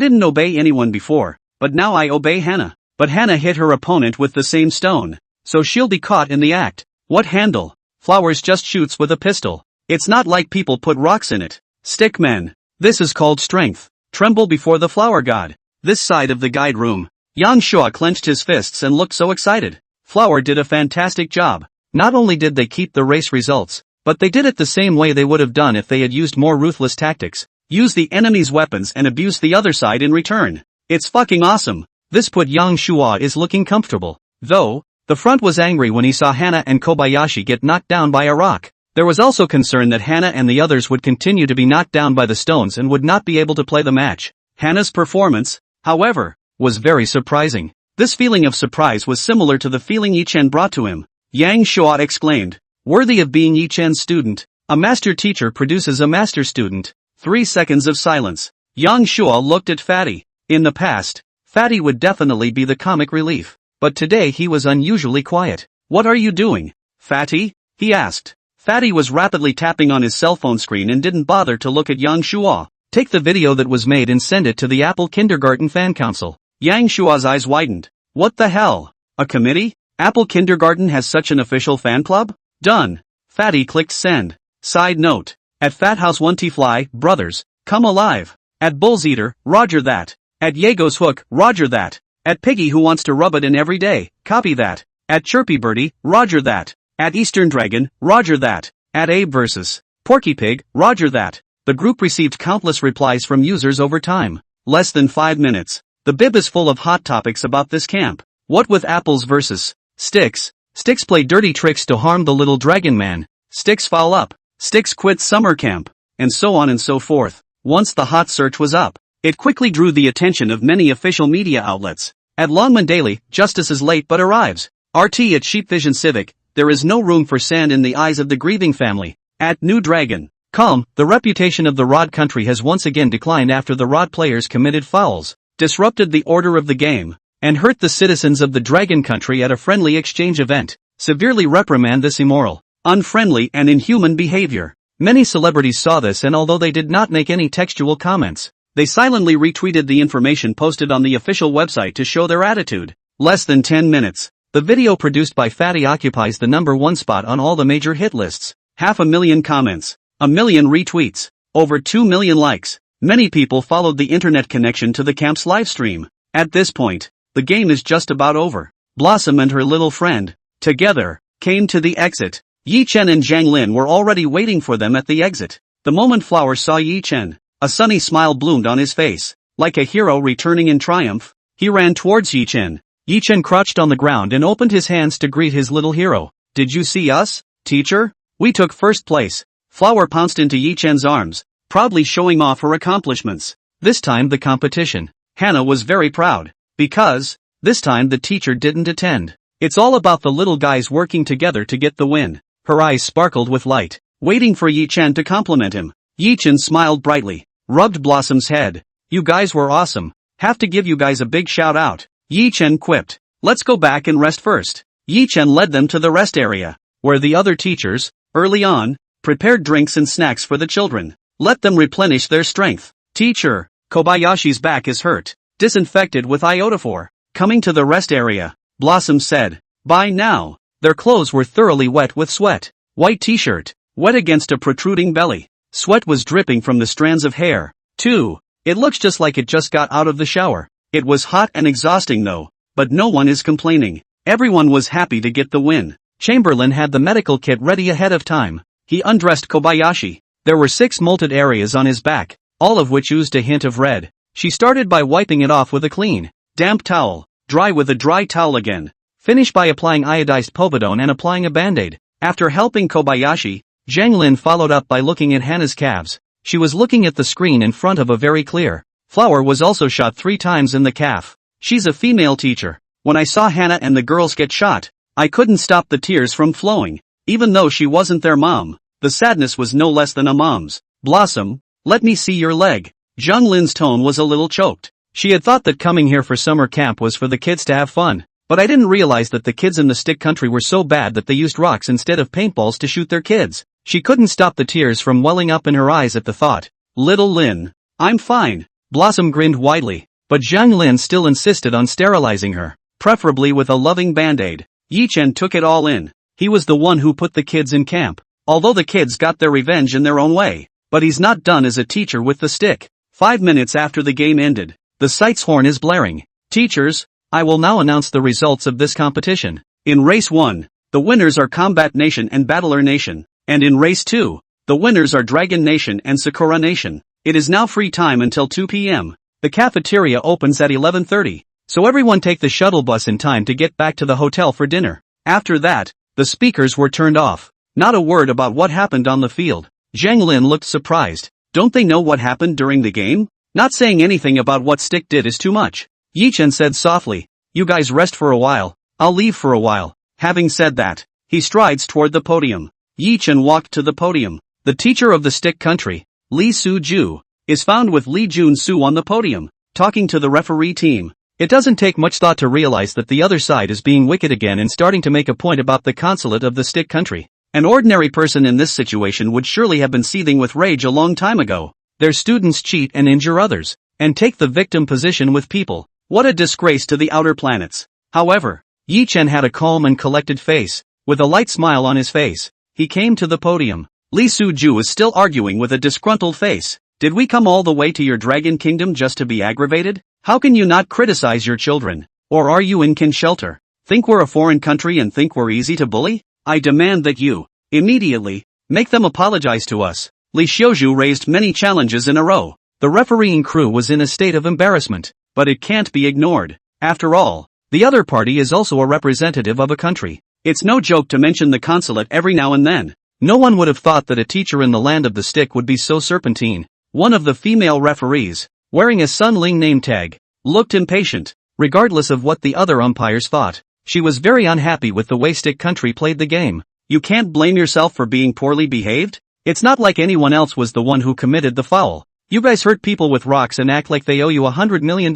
didn't obey anyone before, but now I obey Hannah. But Hannah hit her opponent with the same stone, so she'll be caught in the act. What handle? Flowers just shoots with a pistol. It's not like people put rocks in it. Stickmen. This is called strength. Tremble before the flower god. This side of the guide room. Yang Shua clenched his fists and looked so excited. Flower did a fantastic job. Not only did they keep the race results, but they did it the same way they would have done if they had used more ruthless tactics. Use the enemy's weapons and abuse the other side in return. It's fucking awesome. This put Yang Shua is looking comfortable. Though, the front was angry when he saw Hannah and Kobayashi get knocked down by a rock. There was also concern that Hannah and the others would continue to be knocked down by the stones and would not be able to play the match. Hannah's performance, however, was very surprising. This feeling of surprise was similar to the feeling Yi Chen brought to him. Yang Shua exclaimed, worthy of being Yi Chen's student. A master teacher produces a master student. 3 seconds of silence. Yang Shua looked at Fatty. In the past, Fatty would definitely be the comic relief. But today he was unusually quiet. What are you doing, Fatty? He asked. Fatty was rapidly tapping on his cell phone screen and didn't bother to look at Yang Shua. Take the video that was made and send it to the Apple Kindergarten Fan Council. Yang Shua's eyes widened. What the hell? A committee? Apple Kindergarten has such an official fan club? Done. Fatty clicked send. Side note. At Fat House 1T Fly, brothers, come alive. At Bull's Eater, roger that. At Yego's Hook, roger that. At Piggy who wants to rub it in every day, copy that. At Chirpy Birdie, roger that. At Eastern Dragon, roger that. At Abe vs. Porky Pig, roger that. The group received countless replies from users over time. Less than 5 minutes. The bib is full of hot topics about this camp. What with apples versus sticks? Sticks play dirty tricks to harm the little dragon man. Sticks foul up. Sticks quits summer camp. And so on and so forth. Once the hot search was up, it quickly drew the attention of many official media outlets. At Longman Daily, justice is late but arrives. RT at Sheep Vision Civic, there is no room for sand in the eyes of the grieving family. At New Dragon, calm, the reputation of the Rod country has once again declined after the Rod players committed fouls, disrupted the order of the game, and hurt the citizens of the Dragon country at a friendly exchange event. Severely reprimand this immoral, unfriendly and inhuman behavior. Many celebrities saw this and although they did not make any textual comments, they silently retweeted the information posted on the official website to show their attitude. Less than 10 minutes. The video produced by Fatty occupies the #1 spot on all the major hit lists. 500,000 comments. 1 million retweets. Over 2 million likes. Many people followed the internet connection to the camp's livestream. At this point, the game is just about over. Blossom and her little friend, together, came to the exit. Yi Chen and Zhang Lin were already waiting for them at the exit. The moment Flower saw Yi Chen, a sunny smile bloomed on his face. Like a hero returning in triumph, he ran towards Yi Chen. Yi Chen crouched on the ground and opened his hands to greet his little hero. Did you see us, teacher? We took first place. Flower pounced into Yi Chen's arms, proudly showing off her accomplishments. This time the competition. Hannah was very proud, because, this time the teacher didn't attend. It's all about the little guys working together to get the win. Her eyes sparkled with light, waiting for Yi-chan to compliment him. Yi-chan smiled brightly, rubbed Blossom's head. You guys were awesome. Have to give you guys a big shout out. Yi-chan quipped. Let's go back and rest first. Yi-chan led them to the rest area, where the other teachers, early on, prepared drinks and snacks for the children. Let them replenish their strength. Teacher, Kobayashi's back is hurt. Disinfected with iodophor. Coming to the rest area, Blossom said. By now, their clothes were thoroughly wet with sweat. White t-shirt, wet against a protruding belly. Sweat was dripping from the strands of hair, too. It looks just like it just got out of the shower. It was hot and exhausting though, but no one is complaining. Everyone was happy to get the win. Chamberlain had the medical kit ready ahead of time. He undressed Kobayashi. There were 6 molted areas on his back, all of which oozed a hint of red. She started by wiping it off with a clean, damp towel, dry with a dry towel again. Finish by applying iodized povidone and applying a band-aid. After helping Kobayashi, Zhang Lin followed up by looking at Hannah's calves. She was looking at the screen in front of a very clear flower was also shot 3 times in the calf. She's a female teacher. When I saw Hannah and the girls get shot, I couldn't stop the tears from flowing. Even though she wasn't their mom, the sadness was no less than a mom's. Blossom, let me see your leg. Zhang Lin's tone was a little choked. She had thought that coming here for summer camp was for the kids to have fun, but I didn't realize that the kids in the stick country were so bad that they used rocks instead of paintballs to shoot their kids. She couldn't stop the tears from welling up in her eyes at the thought. Little Lin, I'm fine. Blossom grinned widely, but Zhang Lin still insisted on sterilizing her, preferably with a loving band-aid. Yi-chen took it all in. He was the one who put the kids in camp. Although the kids got their revenge in their own way, but he's not done as a teacher with the stick. 5 minutes after the game ended, the site's horn is blaring. Teachers, I will now announce the results of this competition. In Race 1, the winners are Combat Nation and Battler Nation. And in Race 2, the winners are Dragon Nation and Sakura Nation. It is now free time until 2 p.m. The cafeteria opens at 11:30, so everyone take the shuttle bus in time to get back to the hotel for dinner. After that, the speakers were turned off. Not a word about what happened on the field. Zhang Lin looked surprised. Don't they know what happened during the game? Not saying anything about what Stick did is too much. Yi-chen said softly, you guys rest for a while, I'll leave for a while. Having said that, he strides toward the podium. Yi-chen walked to the podium. The teacher of the Stick country, Li Su-ju, is found with Li Jun-su on the podium, talking to the referee team. It doesn't take much thought to realize that the other side is being wicked again and starting to make a point about the consulate of the Stick country. An ordinary person in this situation would surely have been seething with rage a long time ago. Their students cheat and injure others, and take the victim position with people. What a disgrace to the outer planets. However, Yi-chen had a calm and collected face, with a light smile on his face. He came to the podium. Li Su-ju is still arguing with a disgruntled face. Did we come all the way to your dragon kingdom just to be aggravated? How can you not criticize your children? Or are you in kin shelter? Think we're a foreign country and think we're easy to bully? I demand that you, immediately, make them apologize to us. Li Xiaoju raised many challenges in a row. The refereeing crew was in a state of embarrassment, but it can't be ignored. After all, the other party is also a representative of a country. It's no joke to mention the consulate every now and then. No one would have thought that a teacher in the land of the stick would be so serpentine. One of the female referees, wearing a Sun Ling name tag, looked impatient, regardless of what the other umpires thought. She was very unhappy with the way Stick Country played the game. You can't blame yourself for being poorly behaved? It's not like anyone else was the one who committed the foul. You guys hurt people with rocks and act like they owe you $100 million.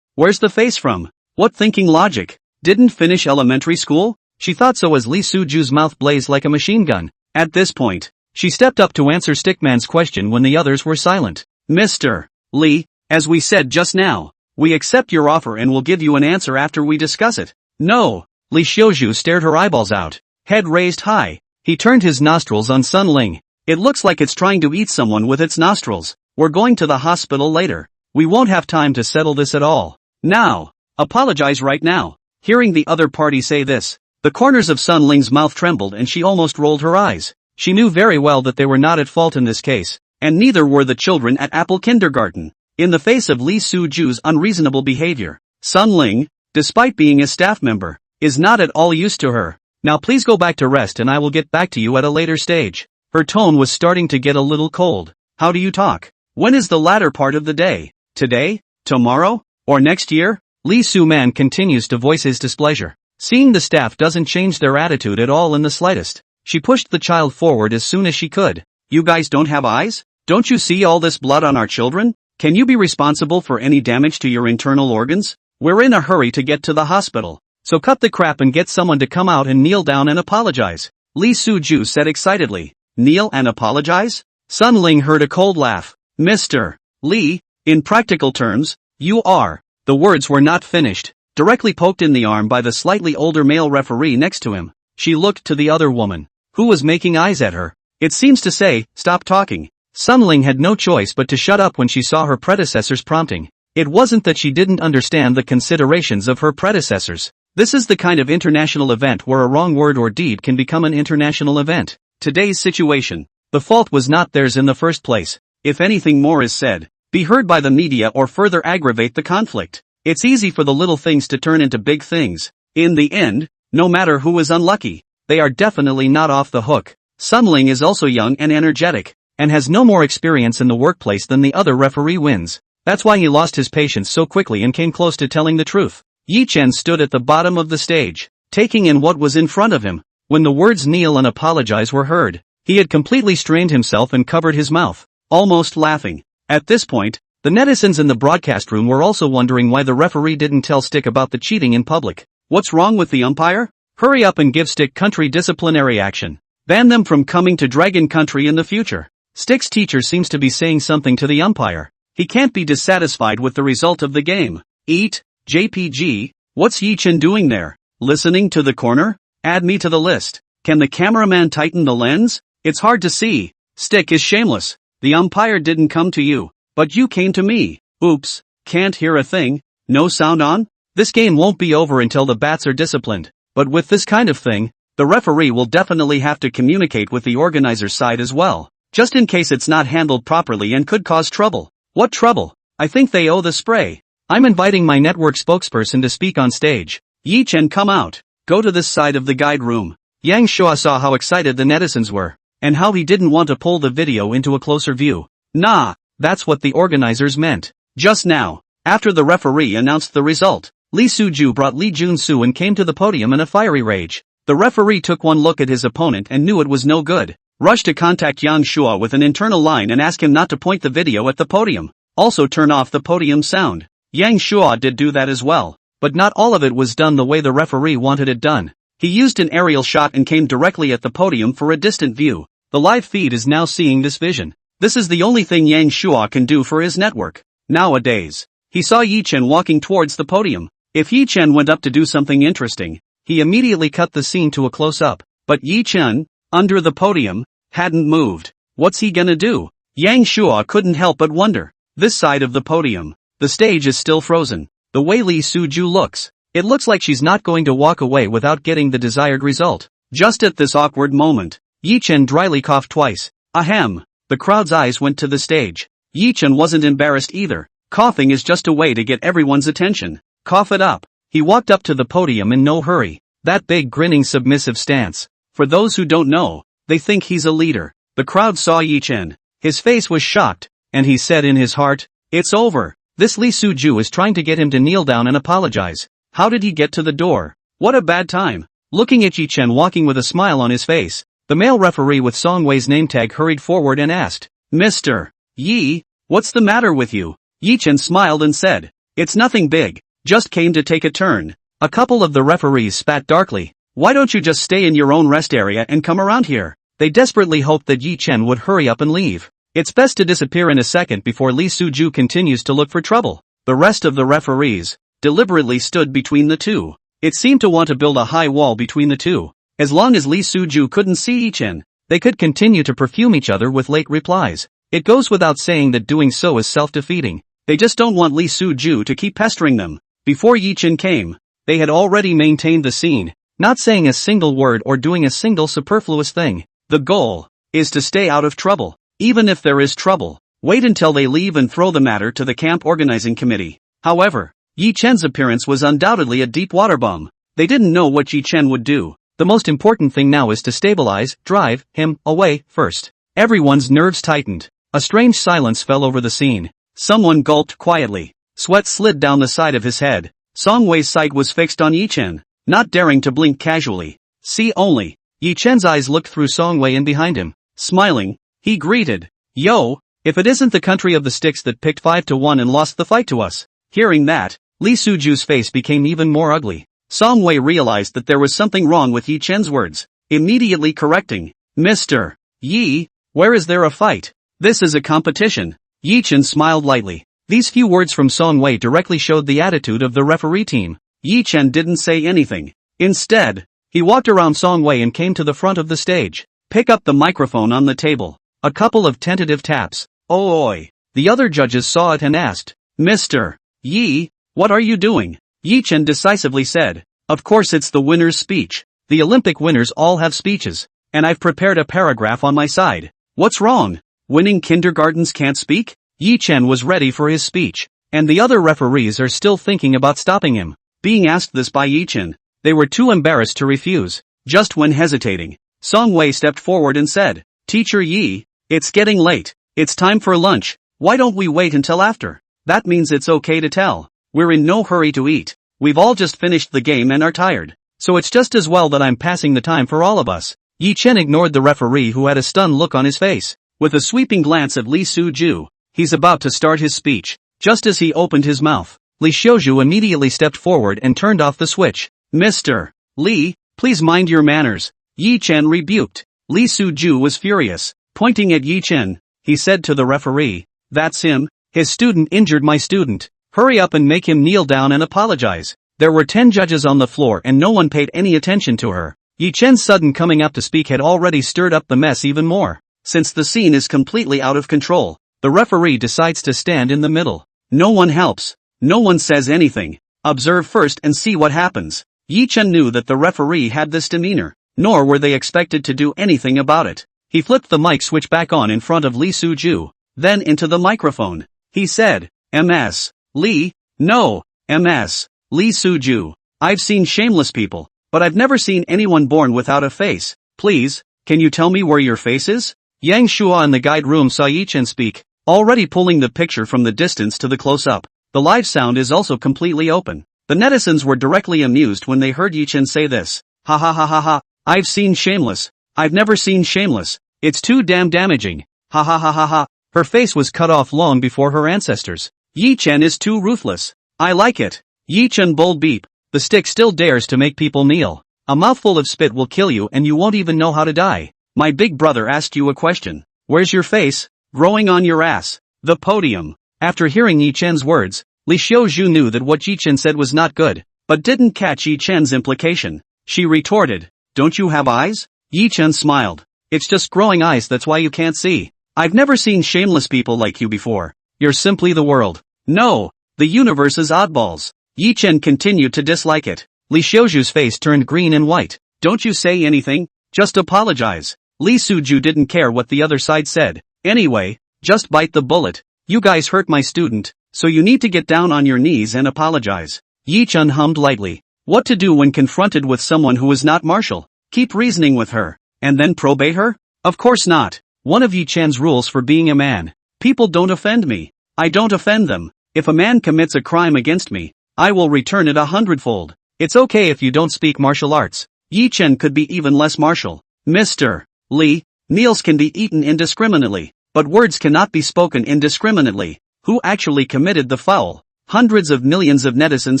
Where's the face from? What thinking logic? Didn't finish elementary school? She thought so as Li Su-ju's mouth blazed like a machine gun. At this point, she stepped up to answer Stickman's question when the others were silent. Mr. Li, as we said just now, we accept your offer and will give you an answer after we discuss it. No. Li Xiaoju stared her eyeballs out, head raised high. He turned his nostrils on Sun Ling. It looks like it's trying to eat someone with its nostrils. We're going to the hospital later. We won't have time to settle this at all. Now. Apologize right now. Hearing the other party say this, the corners of Sun Ling's mouth trembled and she almost rolled her eyes. She knew very well that they were not at fault in this case, and neither were the children at Apple Kindergarten. In the face of Li Su-ju's unreasonable behavior, Sun Ling, despite being a staff member, is not at all used to her. Now please go back to rest and I will get back to you at a later stage. Her tone was starting to get a little cold. How do you talk? When is the latter part of the day? Today? Tomorrow? Or next year? Li Su-man continues to voice his displeasure. Seeing the staff doesn't change their attitude at all in the slightest. She pushed the child forward as soon as she could. You guys don't have eyes? Don't you see all this blood on our children? Can you be responsible for any damage to your internal organs? We're in a hurry to get to the hospital. So cut the crap and get someone to come out and kneel down and apologize. Lee Soo-ju said excitedly. Kneel and apologize? Sun Ling heard a cold laugh. Mr. Lee, in practical terms, you are. The words were not finished. Directly poked in the arm by the slightly older male referee next to him, she looked to the other woman, who was making eyes at her. It seems to say, stop talking. Sun Ling had no choice but to shut up when she saw her predecessor's prompting. It wasn't that she didn't understand the considerations of her predecessors. This is the kind of international event where a wrong word or deed can become an international event. Today's situation. The fault was not theirs in the first place. If anything more is said, be heard by the media or further aggravate the conflict. It's easy for the little things to turn into big things. In the end, no matter who is unlucky, they are definitely not off the hook. Sun Ling is also young and energetic, and has no more experience in the workplace than the other referee wins. That's why he lost his patience so quickly and came close to telling the truth. Yi Chen stood at the bottom of the stage, taking in what was in front of him. When the words kneel and apologize were heard, he had completely strained himself and covered his mouth, almost laughing. At this point, the netizens in the broadcast room were also wondering why the referee didn't tell Stick about the cheating in public. What's wrong with the umpire? Hurry up and give Stick country disciplinary action. Ban them from coming to Dragon Country in the future. Stick's teacher seems to be saying something to the umpire. He can't be dissatisfied with the result of the game. Eat, JPG, what's Yi Chen doing there? Listening to the corner? Add me to the list. Can the cameraman tighten the lens? It's hard to see. Stick is shameless. The umpire didn't come to you, but you came to me. Oops, can't hear a thing. No sound on? This game won't be over until the bats are disciplined. But with this kind of thing, the referee will definitely have to communicate with the organizer's side as well, just in case it's not handled properly and could cause trouble. What trouble? I think they owe the spray. I'm inviting my network spokesperson to speak on stage. Yi Chen, come out. Go to this side of the guide room. Yang Shua saw how excited the netizens were, and how he didn't want to pull the video into a closer view. Nah, that's what the organizers meant. Just now, after the referee announced the result, Lee Soo-ju brought Lee Jun-soo and came to the podium in a fiery rage. The referee took one look at his opponent and knew it was no good. Rushed to contact Yang Shua with an internal line and ask him not to point the video at the podium. Also turn off the podium sound. Yang Shua did do that as well, but not all of it was done the way the referee wanted it done. He used an aerial shot and came directly at the podium for a distant view. The live feed is now seeing this vision. This is the only thing Yang Shua can do for his network. Nowadays, he saw Yi Chen walking towards the podium. If Yi Chen went up to do something interesting, he immediately cut the scene to a close-up. But Yi Chen, under the podium, hadn't moved. What's he gonna do? Yang Shua couldn't help but wonder. This side of the podium, the stage is still frozen. The way Lee Soo-ju looks, it looks like she's not going to walk away without getting the desired result. Just at this awkward moment, Yi Chen dryly coughed twice. Ahem. The crowd's eyes went to the stage. Yi Chen wasn't embarrassed either. Coughing is just a way to get everyone's attention. Cough it up. He walked up to the podium in no hurry. That big grinning submissive stance. For those who don't know, they think he's a leader. The crowd saw Yi Chen. His face was shocked, and he said in his heart, it's over. This Lee Soo-ju is trying to get him to kneel down and apologize. How did he get to the door? What a bad time. Looking at Yi Chen walking with a smile on his face, the male referee with Song Wei's name tag hurried forward and asked, Mr. Yi, what's the matter with you? Yi Chen smiled and said, it's nothing big. Just came to take a turn. A couple of the referees spat darkly. Why don't you just stay in your own rest area and come around here? They desperately hoped that Yi Chen would hurry up and leave. It's best to disappear in a second before Lee Soo-ju continues to look for trouble. The rest of the referees deliberately stood between the two. It seemed to want to build a high wall between the two. As long as Lee Soo-ju couldn't see Yi Chen, they could continue to perfume each other with late replies. It goes without saying that doing so is self-defeating. They just don't want Lee Soo-ju to keep pestering them. Before Yi Chen came, they had already maintained the scene, not saying a single word or doing a single superfluous thing. The goal is to stay out of trouble. Even if there is trouble, wait until they leave and throw the matter to the camp organizing committee. However, Yi Chen's appearance was undoubtedly a deep water bomb. They didn't know what Yi Chen would do. The most important thing now is to stabilize, drive him away first. Everyone's nerves tightened. A strange silence fell over the scene. Someone gulped quietly. Sweat slid down the side of his head. Song Wei's sight was fixed on Yi Chen. not daring to blink casually. See only. Yi Chen's eyes looked through Songwei and behind him. Smiling, he greeted. Yo, if it isn't the country of the sticks that picked 5-1 and lost the fight to us. Hearing that, Li Suju's face became even more ugly. Songwei realized that there was something wrong with Yi Chen's words, immediately correcting. Mr. Yi, where is there a fight? This is a competition. Yi Chen smiled lightly. These few words from Songwei directly showed the attitude of the referee team. Yi Chen didn't say anything. Instead, he walked around Songwei and came to the front of the stage. Pick up the microphone on the table. A couple of tentative taps. Oh oi. The other judges saw it and asked, Mr. Yi, what are you doing? Yi Chen decisively said, of course it's the winner's speech. The Olympic winners all have speeches, and I've prepared a paragraph on my side. What's wrong? Winning kindergartens can't speak? Yi Chen was ready for his speech, and the other referees are still thinking about stopping him. Being asked this by Yi Chen, they were too embarrassed to refuse. Just when hesitating, Songwei stepped forward and said, Teacher Yi, it's getting late. It's time for lunch. Why don't we wait until after? That means it's okay to tell. We're in no hurry to eat. We've all just finished the game and are tired. So it's just as well that I'm passing the time for all of us. Yi Chen ignored the referee who had a stunned look on his face. With a sweeping glance at Li Suju, he's about to start his speech. Just as he opened his mouth, Li Xiaoju immediately stepped forward and turned off the switch. Mr. Li, please mind your manners. Yi Chen rebuked. Li Suju was furious. Pointing at Yi Chen, he said to the referee, that's him. His student injured my student. Hurry up and make him kneel down and apologize. There were 10 judges on the floor and no one paid any attention to her. Yi Chen's sudden coming up to speak had already stirred up the mess even more. Since the scene is completely out of control, the referee decides to stand in the middle. No one helps. No one says anything. Observe first and see what happens. Yi Chen knew that the referee had this demeanor, nor were they expected to do anything about it. He flipped the mic switch back on in front of Li Suju, then into the microphone. He said, Ms. Li, no, Ms. Li Suju. I've seen shameless people, but I've never seen anyone born without a face. Please, can you tell me where your face is? Yang Shua in the guide room saw Yi Chen speak, already pulling the picture from the distance to the close-up. The live sound is also completely open. The netizens were directly amused when they heard Yi Chen say this. Ha ha ha ha ha, I've seen shameless. I've never seen shameless. It's too damn damaging. Ha ha ha ha ha. Her face was cut off long before her ancestors. Yi Chen is too ruthless. I like it. Yi Chen bold beep. The stick still dares to make people kneel. A mouthful of spit will kill you and you won't even know how to die. My big brother asked you a question. Where's your face? Growing on your ass. The podium. After hearing Yi Chen's words, Li Xiaoju knew that what Yi Chen said was not good, but didn't catch Yi Chen's implication. She retorted, don't you have eyes? Yi Chen smiled. It's just growing eyes, that's why you can't see. I've never seen shameless people like you before. You're simply the world. No, the universe is oddballs. Yi Chen continued to dislike it. Li Xiaoju's face turned green and white. Don't you say anything, just apologize. Li Suju didn't care what the other side said. Anyway, just bite the bullet. You guys hurt my student, so you need to get down on your knees and apologize. Yi Chen hummed lightly. What to do when confronted with someone who is not martial? Keep reasoning with her, and then probate her? Of course not. One of Yi Chen's rules for being a man. People don't offend me. I don't offend them. If a man commits a crime against me, I will return it 100-fold. It's okay if you don't speak martial arts. Yi Chen could be even less martial. Mr. Li, meals can be eaten indiscriminately, but words cannot be spoken indiscriminately. Who actually committed the foul? Hundreds of millions of netizens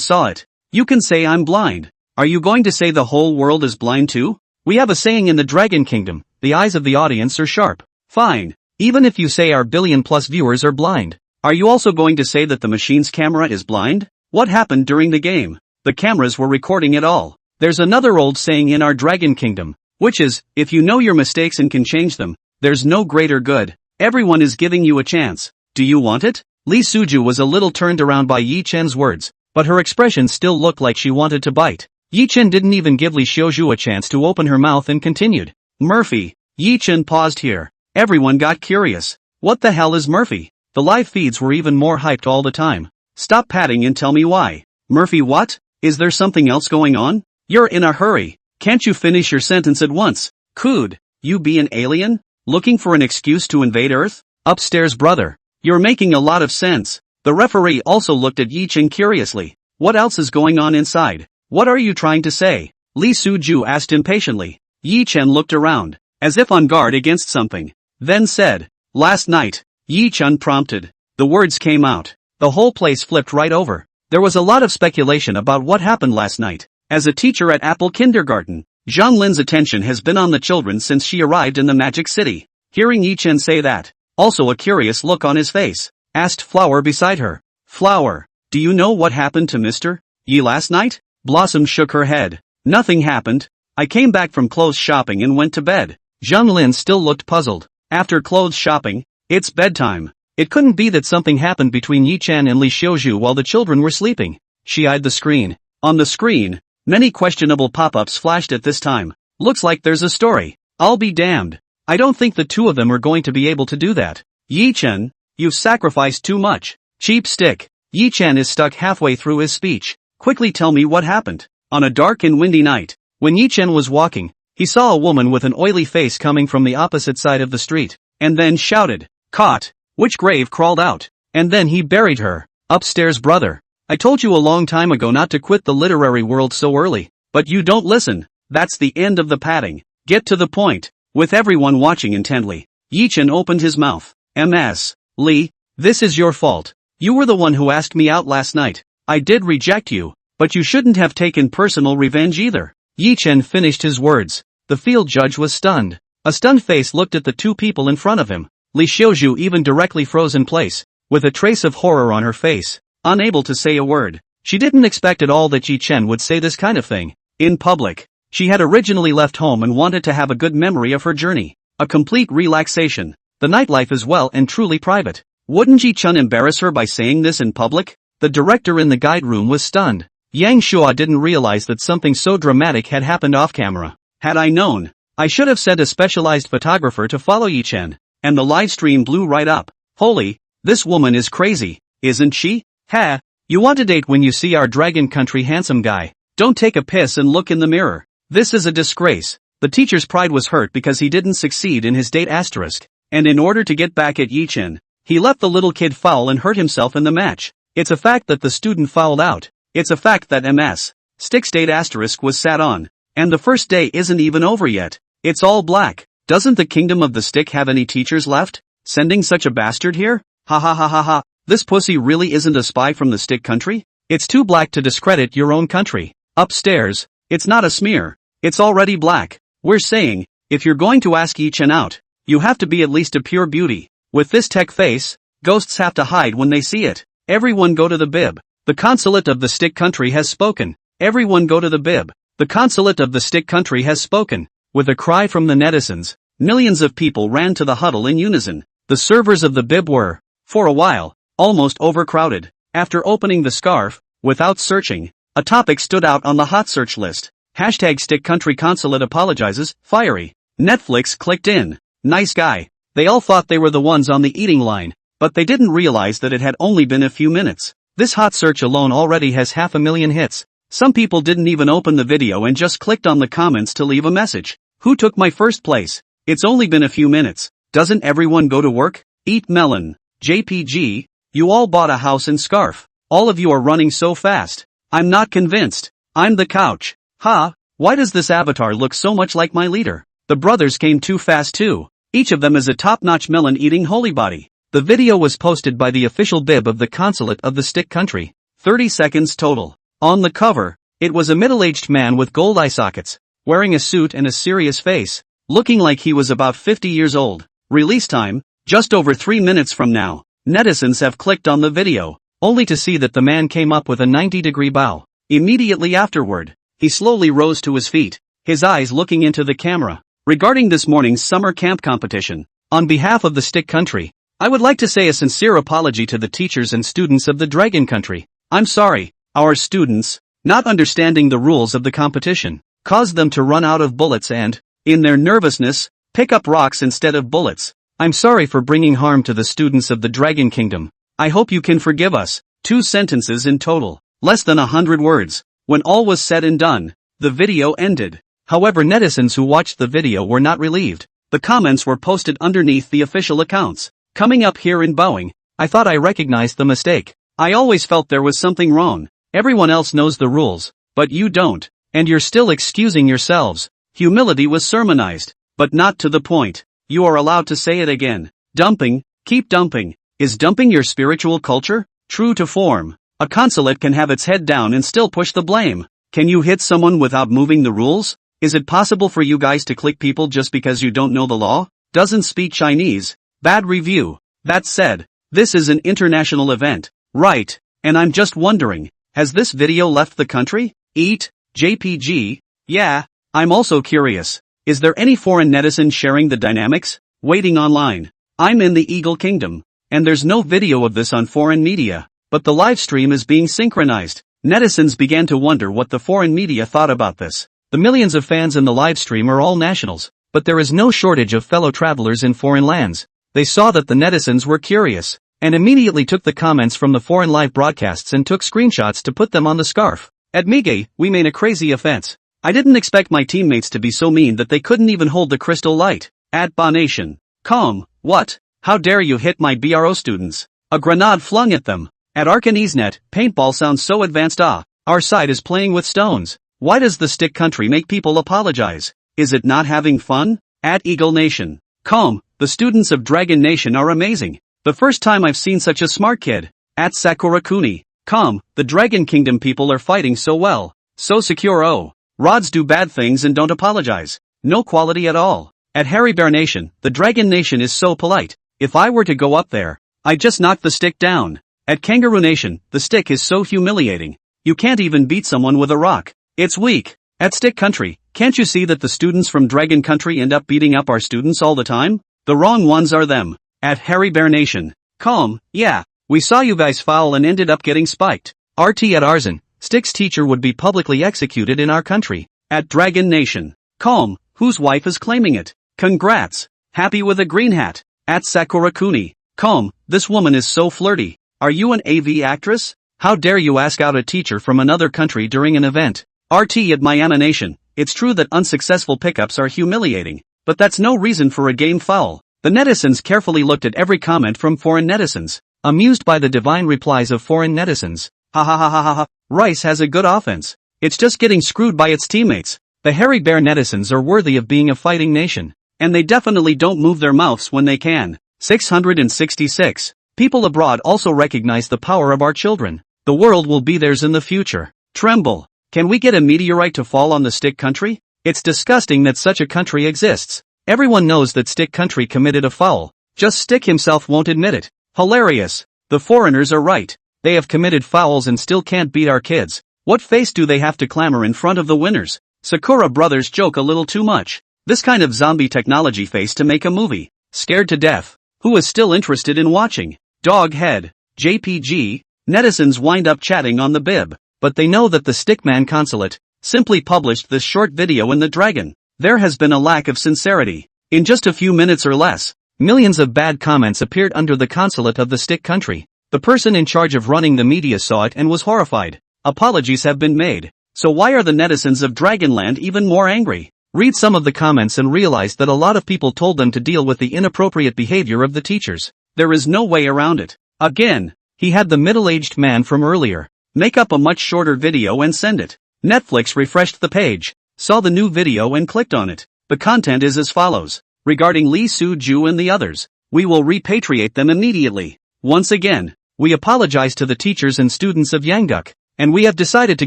saw it. You can say I'm blind. Are you going to say the whole world is blind too? We have a saying in the Dragon Kingdom, the eyes of the audience are sharp. Fine. Even if you say our billion-plus viewers are blind, are you also going to say that the machine's camera is blind? What happened during the game? The cameras were recording it all. There's another old saying in our Dragon Kingdom, which is, if you know your mistakes and can change them, there's no greater good. Everyone is giving you a chance. Do you want it? Li Suju was a little turned around by Yi Chen's words, but her expression still looked like she wanted to bite. Yi Chen didn't even give Li Xiaoju a chance to open her mouth and continued. Murphy. Yi Chen paused here. Everyone got curious. What the hell is Murphy? The live feeds were even more hyped all the time. Stop patting and tell me why. Murphy what? Is there something else going on? You're in a hurry. Can't you finish your sentence at once? Could you be an alien? Looking for an excuse to invade Earth? Upstairs brother. You're making a lot of sense. The referee also looked at Yi Chen curiously. What else is going on inside? What are you trying to say? Li Suju asked impatiently. Yi Chen looked around, as if on guard against something, then said, last night. Yi Chen prompted. The words came out. The whole place flipped right over. There was a lot of speculation about what happened last night. As a teacher at Apple Kindergarten, Zhang Lin's attention has been on the children since she arrived in the Magic City. Hearing Yi Chen say that, also a curious look on his face, asked Flower beside her. Flower, do you know what happened to Mr. Yi last night? Blossom shook her head. Nothing happened. I came back from clothes shopping and went to bed. Zhang Lin still looked puzzled. After clothes shopping, it's bedtime. It couldn't be that something happened between Yi Chen and Li Xiuzhu while the children were sleeping. She eyed the screen. On the screen, many questionable pop-ups flashed at this time. Looks like there's a story. I'll be damned. I don't think the two of them are going to be able to do that. Yi Chen, you've sacrificed too much. Cheap stick. Yi Chen is stuck halfway through his speech. Quickly tell me what happened. On a dark and windy night, when Yi Chen was walking, he saw a woman with an oily face coming from the opposite side of the street, and then shouted, caught. Which grave crawled out, and then he buried her. Upstairs brother. I told you a long time ago not to quit the literary world so early, but you don't listen. That's the end of the padding. Get to the point. With everyone watching intently, Yi Chen opened his mouth. Ms. Li, this is your fault. You were the one who asked me out last night. I did reject you, but you shouldn't have taken personal revenge either. Yi Chen finished his words. The field judge was stunned. A stunned face looked at the two people in front of him. Li Xiuzhu even directly froze in place, with a trace of horror on her face, unable to say a word. She didn't expect at all that Yi Chen would say this kind of thing. In public. She had originally left home and wanted to have a good memory of her journey. A complete relaxation. The nightlife is well and truly private. Wouldn't Yi Chen embarrass her by saying this in public? The director in the guide room was stunned. Yang Shua didn't realize that something so dramatic had happened off camera. Had I known, I should have sent a specialized photographer to follow Yi Chen. And the live stream blew right up. Holy, this woman is crazy, isn't she? Ha, you want to date when you see our Dragon Country handsome guy. Don't take a piss and look in the mirror. This is a disgrace. The teacher's pride was hurt because he didn't succeed in his date asterisk. And in order to get back at Yi Chen, he let the little kid foul and hurt himself in the match. It's a fact that the student fouled out. It's a fact that MS. Stick's date asterisk was sat on. And the first day isn't even over yet. It's all black. Doesn't the kingdom of the stick have any teachers left? Sending such a bastard here? Ha ha ha ha ha. This pussy really isn't a spy from the stick country? It's too black to discredit your own country. Upstairs, it's not a smear. It's already black. We're saying, if you're going to ask Yi Chen out, you have to be at least a pure beauty. With this tech face, ghosts have to hide when they see it. Everyone go to the bib. The consulate of the stick country has spoken. Everyone go to the bib. The consulate of the stick country has spoken. With a cry from the netizens, millions of people ran to the huddle in unison. The servers of the bib were, for a while, almost overcrowded. After opening the scarf, without searching, a topic stood out on the hot search list. Hashtag Stick Country Consulate apologizes, fiery. Netflix clicked in. Nice guy. They all thought they were the ones on the eating line, but they didn't realize that it had only been a few minutes. This hot search alone already has 500,000 hits. Some people didn't even open the video and just clicked on the comments to leave a message. Who took my first place? It's only been a few minutes. Doesn't everyone go to work? Eat melon. JPG, you all bought a house and scarf. All of you are running so fast. I'm not convinced. I'm the couch. Ha, why does this avatar look so much like my leader? The brothers came too fast too. Each of them is a top-notch melon-eating holybody. The video was posted by the official bib of the consulate of the stick country. 30 seconds total. On the cover, it was a middle-aged man with gold eye sockets, wearing a suit and a serious face, looking like he was about 50 years old. Release time, just over 3 minutes from now. Netizens have clicked on the video, only to see that the man came up with a 90-degree bow. Immediately afterward, he slowly rose to his feet, his eyes looking into the camera. Regarding this morning's summer camp competition, on behalf of the stick country, I would like to say a sincere apology to the teachers and students of the Dragon Country. I'm sorry. Our students, not understanding the rules of the competition, caused them to run out of bullets and, in their nervousness, pick up rocks instead of bullets. I'm sorry for bringing harm to the students of the Dragon Kingdom. I hope you can forgive us. 2 sentences in total, less than 100 words. When all was said and done, the video ended. However, netizens who watched the video were not relieved. The comments were posted underneath the official accounts. Coming up here in bowing, I thought I recognized the mistake. I always felt there was something wrong. Everyone else knows the rules, but you don't. And you're still excusing yourselves. Humility was sermonized, but not to the point. You are allowed to say it again. Dumping, keep dumping. Is dumping your spiritual culture? True to form. A consulate can have its head down and still push the blame. Can you hit someone without moving the rules? Is it possible for you guys to click people just because you don't know the law? Doesn't speak Chinese. Bad review. That said, this is an international event, right? And I'm just wondering, has this video left the country? Eat, JPG? Yeah, I'm also curious. Is there any foreign netizen sharing the dynamics? Waiting online. I'm in the Eagle Kingdom, and there's no video of this on foreign media, but the live stream is being synchronized. Netizens began to wonder what the foreign media thought about this. The millions of fans in the live stream are all nationals, but there is no shortage of fellow travelers in foreign lands. They saw that the netizens were curious, and immediately took the comments from the foreign live broadcasts and took screenshots to put them on the scarf. Admige, we made a crazy offense. I didn't expect my teammates to be so mean that they couldn't even hold the crystal light. At Bonation. Calm, what? How dare you hit my BRO students? A grenade flung at them. At Arcanesnet, paintball sounds so advanced. Our side is playing with stones. Why does the stick country make people apologize? Is it not having fun? At Eagle Nation. Calm, the students of Dragon Nation are amazing. The first time I've seen such a smart kid. At Sakurakuni. Calm, the Dragon Kingdom people are fighting so well. So secure. Oh. Rods do bad things and don't apologize. No quality at all. At Harry Bear Nation, the Dragon Nation is so polite. If I were to go up there, I'd just knock the stick down. At Kangaroo Nation, the stick is so humiliating. You can't even beat someone with a rock. It's weak. At Stick Country, can't you see that the students from Dragon Country end up beating up our students all the time? The wrong ones are them. At Harry Bear Nation. Calm, yeah. We saw you guys foul and ended up getting spiked. RT at Arzan, Stick's teacher would be publicly executed in our country. At Dragon Nation. Calm, whose wife is claiming it? Congrats. Happy with a green hat. At Sakurakuni. Calm, this woman is so flirty. Are you an AV actress? How dare you ask out a teacher from another country during an event? RT at Miami Nation. It's true that unsuccessful pickups are humiliating, but that's no reason for a game foul. The netizens carefully looked at every comment from foreign netizens, amused by the divine replies of foreign netizens. Ha ha ha ha ha ha. Rice has a good offense. It's just getting screwed by its teammates. The Hairy Bear netizens are worthy of being a fighting nation, and they definitely don't move their mouths when they can. 666. People abroad also recognize the power of our children. The world will be theirs in the future. Tremble. Can we get a meteorite to fall on the Stick Country? It's disgusting that such a country exists. Everyone knows that Stick Country committed a foul. Just Stick himself won't admit it. Hilarious. The foreigners are right. They have committed fouls and still can't beat our kids. What face do they have to clamor in front of the winners? Sakura brothers joke a little too much. This kind of zombie technology face to make a movie. Scared to death. Who is still interested in watching? Dog head. JPG. Netizens wind up chatting on the bib. But they know that the Stickman Consulate simply published this short video in the Dragon. There has been a lack of sincerity. In just a few minutes or less, millions of bad comments appeared under the consulate of the Stick Country. The person in charge of running the media saw it and was horrified. Apologies have been made. So why are the netizens of Dragonland even more angry? Read some of the comments and realize that a lot of people told them to deal with the inappropriate behavior of the teachers. There is no way around it. Again, he had the middle-aged man from earlier. Make up a much shorter video and send it. Netflix refreshed the page, saw the new video and clicked on it. The content is as follows. Regarding Lee Soo-ju and the others, we will repatriate them immediately. Once again, we apologize to the teachers and students of Yangguk, and we have decided to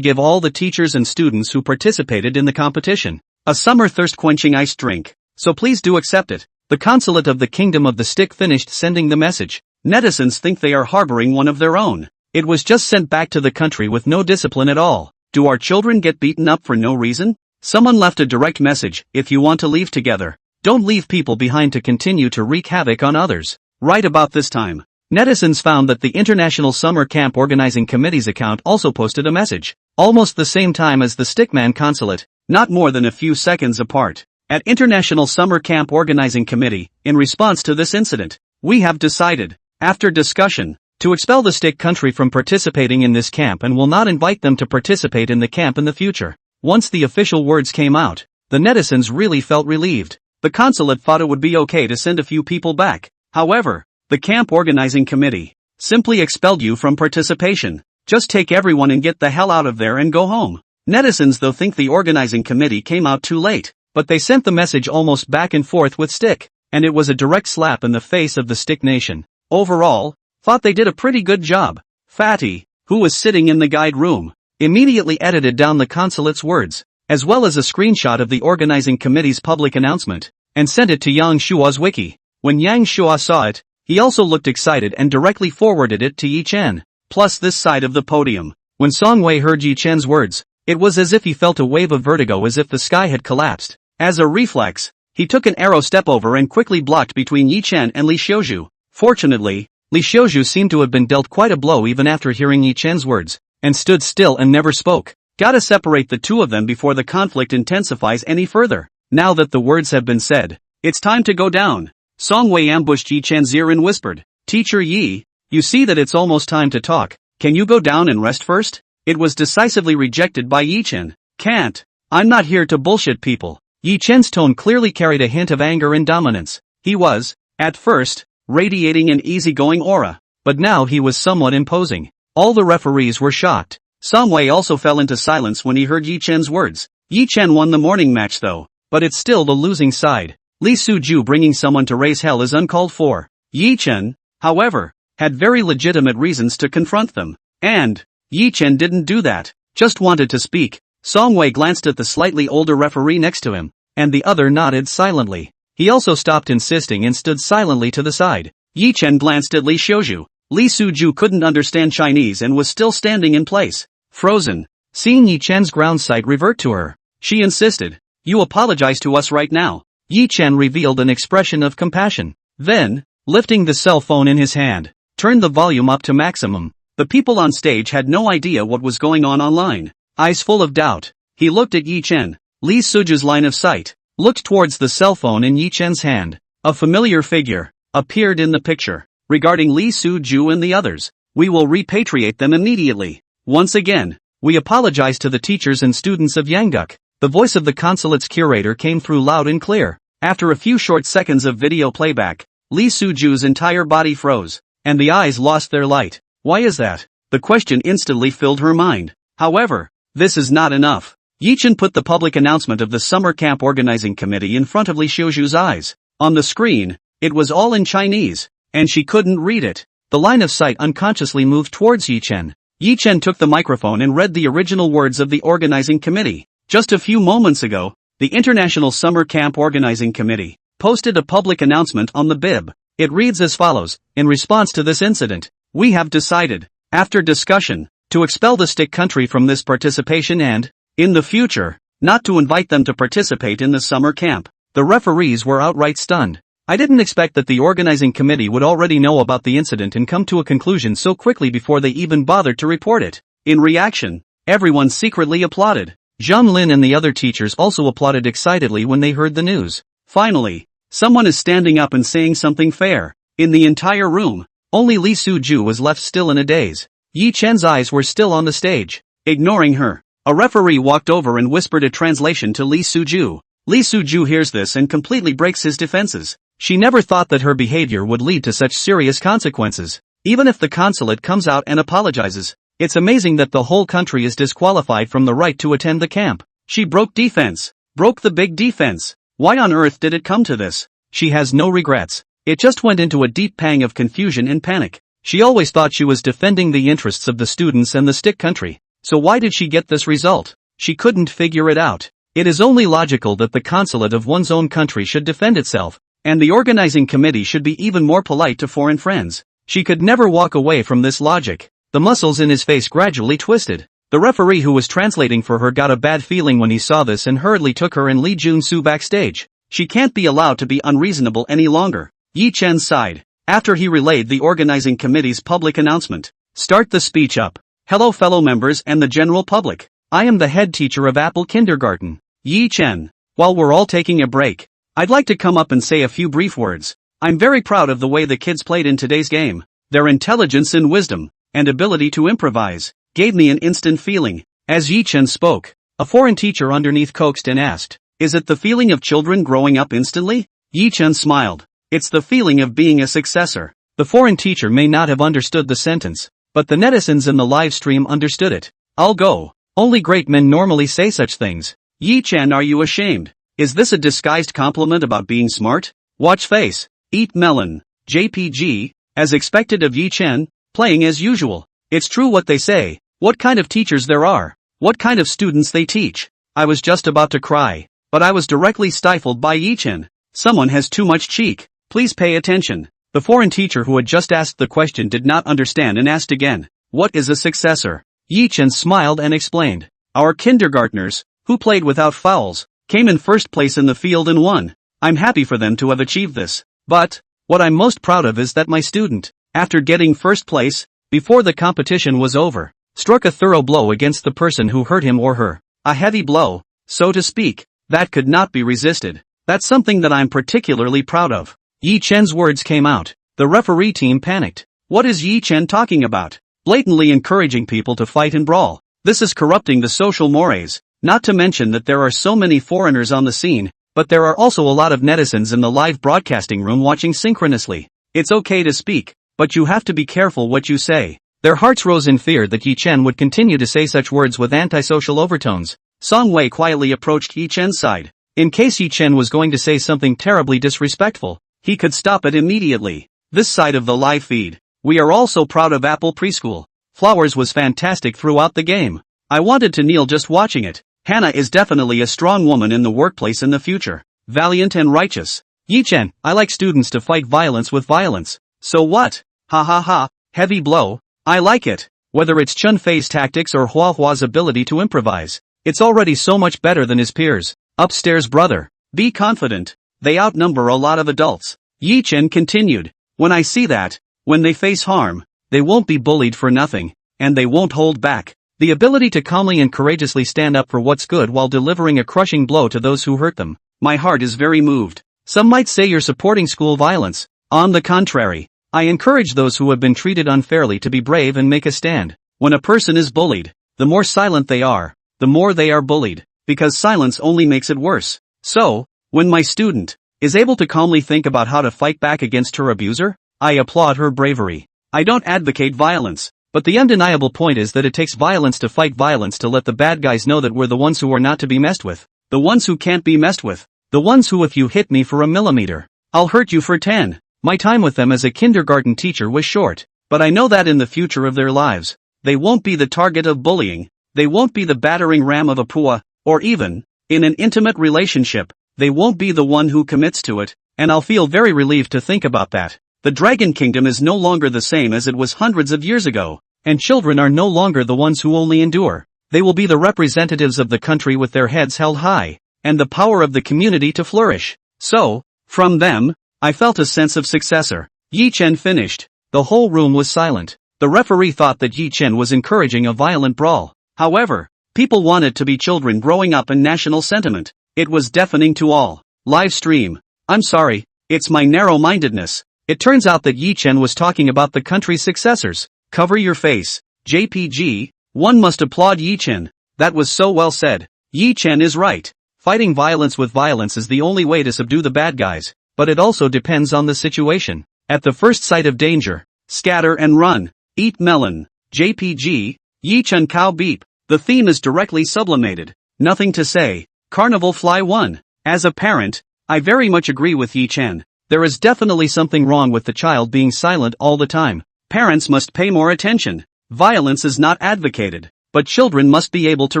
give all the teachers and students who participated in the competition a summer thirst-quenching iced drink. So please do accept it. The consulate of the Kingdom of the Stick finished sending the message. Netizens think they are harboring one of their own. It was just sent back to the country with no discipline at all. Do our children get beaten up for no reason? Someone left a direct message. If you want to leave together, don't leave people behind to continue to wreak havoc on others. Right about this time, netizens found that the International Summer Camp Organizing Committee's account also posted a message, almost the same time as the Stickman Consulate, not more than a few seconds apart. At International Summer Camp Organizing Committee, in response to this incident, we have decided, after discussion, to expel the Stick Country from participating in this camp and will not invite them to participate in the camp in the future. Once the official words came out, the netizens really felt relieved. The consulate thought it would be okay to send a few people back. However, the camp organizing committee simply expelled you from participation. Just take everyone and get the hell out of there and go home. Netizens though think the organizing committee came out too late, but they sent the message almost back and forth with stick, and it was a direct slap in the face of the stick nation. Overall, thought they did a pretty good job. Fatty, who was sitting in the guide room, immediately edited down the consulate's words, as well as a screenshot of the organizing committee's public announcement, and sent it to Yang Shua's wiki. When Yang Shua saw it, he also looked excited and directly forwarded it to Yi Chen. Plus this side of the podium. When Songwei heard Yi Chen's words, it was as if he felt a wave of vertigo, as if the sky had collapsed. As a reflex, he took an arrow step over and quickly blocked between Yi Chen and Li Xiuzhu. Fortunately, Li Xiuzhu seemed to have been dealt quite a blow even after hearing Yi Chen's words, and stood still and never spoke. Gotta separate the two of them before the conflict intensifies any further. Now that the words have been said, it's time to go down. Songwei ambushed Yi Chen's ear and whispered, "Teacher Yi, you see that it's almost time to talk. Can you go down and rest first?" It was decisively rejected by Yi Chen. "Can't. I'm not here to bullshit people." Yi Chen's tone clearly carried a hint of anger and dominance. He was, at first, radiating an easygoing aura, but now he was somewhat imposing. All the referees were shocked. Songwei also fell into silence when he heard Yi Chen's words. Yi Chen won the morning match though, but it's still the losing side. Li Suju bringing someone to raise hell is uncalled for. Yi Chen, however, had very legitimate reasons to confront them. And Yi Chen didn't do that, just wanted to speak. Songwei glanced at the slightly older referee next to him, and the other nodded silently. He also stopped insisting and stood silently to the side. Yi Chen glanced at Li Xiuzhu. Li Suju couldn't understand Chinese and was still standing in place, frozen. Seeing Yi Chen's ground sight revert to her, she insisted, "You apologize to us right now." Yi Chen revealed an expression of compassion. Then, lifting the cell phone in his hand, turned the volume up to maximum. The people on stage had no idea what was going on online. Eyes full of doubt, he looked at Yi Chen. Li Suju's line of sight looked towards the cell phone in Yi Chen's hand. A familiar figure appeared in the picture. "Regarding Li Suju and the others, we will repatriate them immediately. Once again, we apologize to the teachers and students of Yangguk." The voice of the consulate's curator came through loud and clear. After a few short seconds of video playback, Li Suju's entire body froze, and the eyes lost their light. Why is that? The question instantly filled her mind. However, this is not enough. Yi Chen put the public announcement of the summer camp organizing committee in front of Li Xiuzhu's eyes. On the screen, it was all in Chinese, and she couldn't read it. The line of sight unconsciously moved towards Yi Chen. Yi Chen took the microphone and read the original words of the organizing committee. Just a few moments ago, the International Summer Camp Organizing Committee posted a public announcement on the bib. It reads as follows: "In response to this incident, we have decided, after discussion, to expel the stick country from this participation and, in the future, not to invite them to participate in the summer camp." The referees were outright stunned. I didn't expect that the organizing committee would already know about the incident and come to a conclusion so quickly before they even bothered to report it. In reaction, everyone secretly applauded. Zhang Lin and the other teachers also applauded excitedly when they heard the news. Finally, someone is standing up and saying something fair. In the entire room, only Li Suju was left still in a daze. Yi Chen's eyes were still on the stage. Ignoring her, a referee walked over and whispered a translation to Li Suju. Li Suju hears this and completely breaks his defenses. She never thought that her behavior would lead to such serious consequences. Even if the consulate comes out and apologizes, it's amazing that the whole country is disqualified from the right to attend the camp. She broke defense. Broke the big defense. Why on earth did it come to this? She has no regrets. It just went into a deep pang of confusion and panic. She always thought she was defending the interests of the students and the stick country. So why did she get this result? She couldn't figure it out. It is only logical that the consulate of one's own country should defend itself, and the organizing committee should be even more polite to foreign friends. She could never walk away from this logic. The muscles in his face gradually twisted. The referee who was translating for her got a bad feeling when he saw this and hurriedly took her and Li Junsu backstage. She can't be allowed to be unreasonable any longer. Yi Chen sighed, after he relayed the organizing committee's public announcement. Start the speech up. Hello fellow members and the general public. I am the head teacher of Apple Kindergarten, Yi Chen. While we're all taking a break, I'd like to come up and say a few brief words. I'm very proud of the way the kids played in today's game. Their intelligence and wisdom, and ability to improvise, gave me an instant feeling. As Yi Chen spoke, a foreign teacher underneath coaxed and asked, "Is it the feeling of children growing up instantly?" Yi Chen smiled. "It's the feeling of being a successor." The foreign teacher may not have understood the sentence, but the netizens in the live stream understood it. "I'll go. Only great men normally say such things. Yi Chen, are you ashamed? Is this a disguised compliment about being smart? Watch face. Eat melon. JPG, as expected of Yi Chen, playing as usual. It's true what they say. What kind of teachers there are. What kind of students they teach. I was just about to cry, but I was directly stifled by Yi Chen. Someone has too much cheek. Please pay attention. The foreign teacher who had just asked the question did not understand and asked again. What is a successor? Yi Chen smiled and explained. Our kindergartners, who played without fouls, came in first place in the field and won. I'm happy for them to have achieved this. But, what I'm most proud of is that my student, after getting first place, before the competition was over, struck a thorough blow against the person who hurt him or her. A heavy blow, so to speak, that could not be resisted. That's something that I'm particularly proud of. Yi Chen's words came out. The referee team panicked. What is Yi Chen talking about? Blatantly encouraging people to fight and brawl. This is corrupting the social mores. Not to mention that there are so many foreigners on the scene, but there are also a lot of netizens in the live broadcasting room watching synchronously. It's okay to speak, but you have to be careful what you say. Their hearts rose in fear that Yi Chen would continue to say such words with antisocial overtones. Song Wei quietly approached Yi Chen's side. In case Yi Chen was going to say something terribly disrespectful, he could stop it immediately. This side of the live feed. We are all so proud of Apple Preschool. Flowers was fantastic throughout the game. I wanted to kneel just watching it. Hannah is definitely a strong woman in the workplace in the future. Valiant and righteous. Yi Chen, I like students to fight violence with violence. So what? Ha ha ha, heavy blow. I like it. Whether it's Chun Fei's tactics or Hua Hua's ability to improvise, it's already so much better than his peers. Upstairs brother. Be confident. They outnumber a lot of adults. Yi Chen continued. When I see that, when they face harm, they won't be bullied for nothing, and they won't hold back. The ability to calmly and courageously stand up for what's good while delivering a crushing blow to those who hurt them. My heart is very moved. Some might say you're supporting school violence. On the contrary, I encourage those who have been treated unfairly to be brave and make a stand. When a person is bullied, the more silent they are, the more they are bullied, because silence only makes it worse. So, when my student is able to calmly think about how to fight back against her abuser, I applaud her bravery. I don't advocate violence, but the undeniable point is that it takes violence to fight violence, to let the bad guys know that we're the ones who are not to be messed with. The ones who can't be messed with. The ones who, if you hit me for a millimeter, I'll hurt you for 10. My time with them as a kindergarten teacher was short, but I know that in the future of their lives, they won't be the target of bullying, they won't be the battering ram of a pua, or even, in an intimate relationship, they won't be the one who commits to it, and I'll feel very relieved to think about that. The Dragon Kingdom is no longer the same as it was hundreds of years ago, and children are no longer the ones who only endure. They will be the representatives of the country with their heads held high, and the power of the community to flourish. So, from them, I felt a sense of successor. Yi Chen finished. The whole room was silent. The referee thought that Yi Chen was encouraging a violent brawl. However, people wanted to be children growing up in national sentiment. It was deafening to all. Live stream. I'm sorry, it's my narrow-mindedness. It turns out that Yi Chen was talking about the country's successors. Cover your face. JPG, one must applaud Yi Chen. That was so well said. Yi Chen is right. Fighting violence with violence is the only way to subdue the bad guys, but it also depends on the situation. At the first sight of danger, scatter and run. Eat melon. JPG, Yi Chen cow beep. The theme is directly sublimated. Nothing to say. Carnival fly 1. As a parent, I very much agree with Yi Chen. There is definitely something wrong with the child being silent all the time. Parents must pay more attention. Violence is not advocated, but children must be able to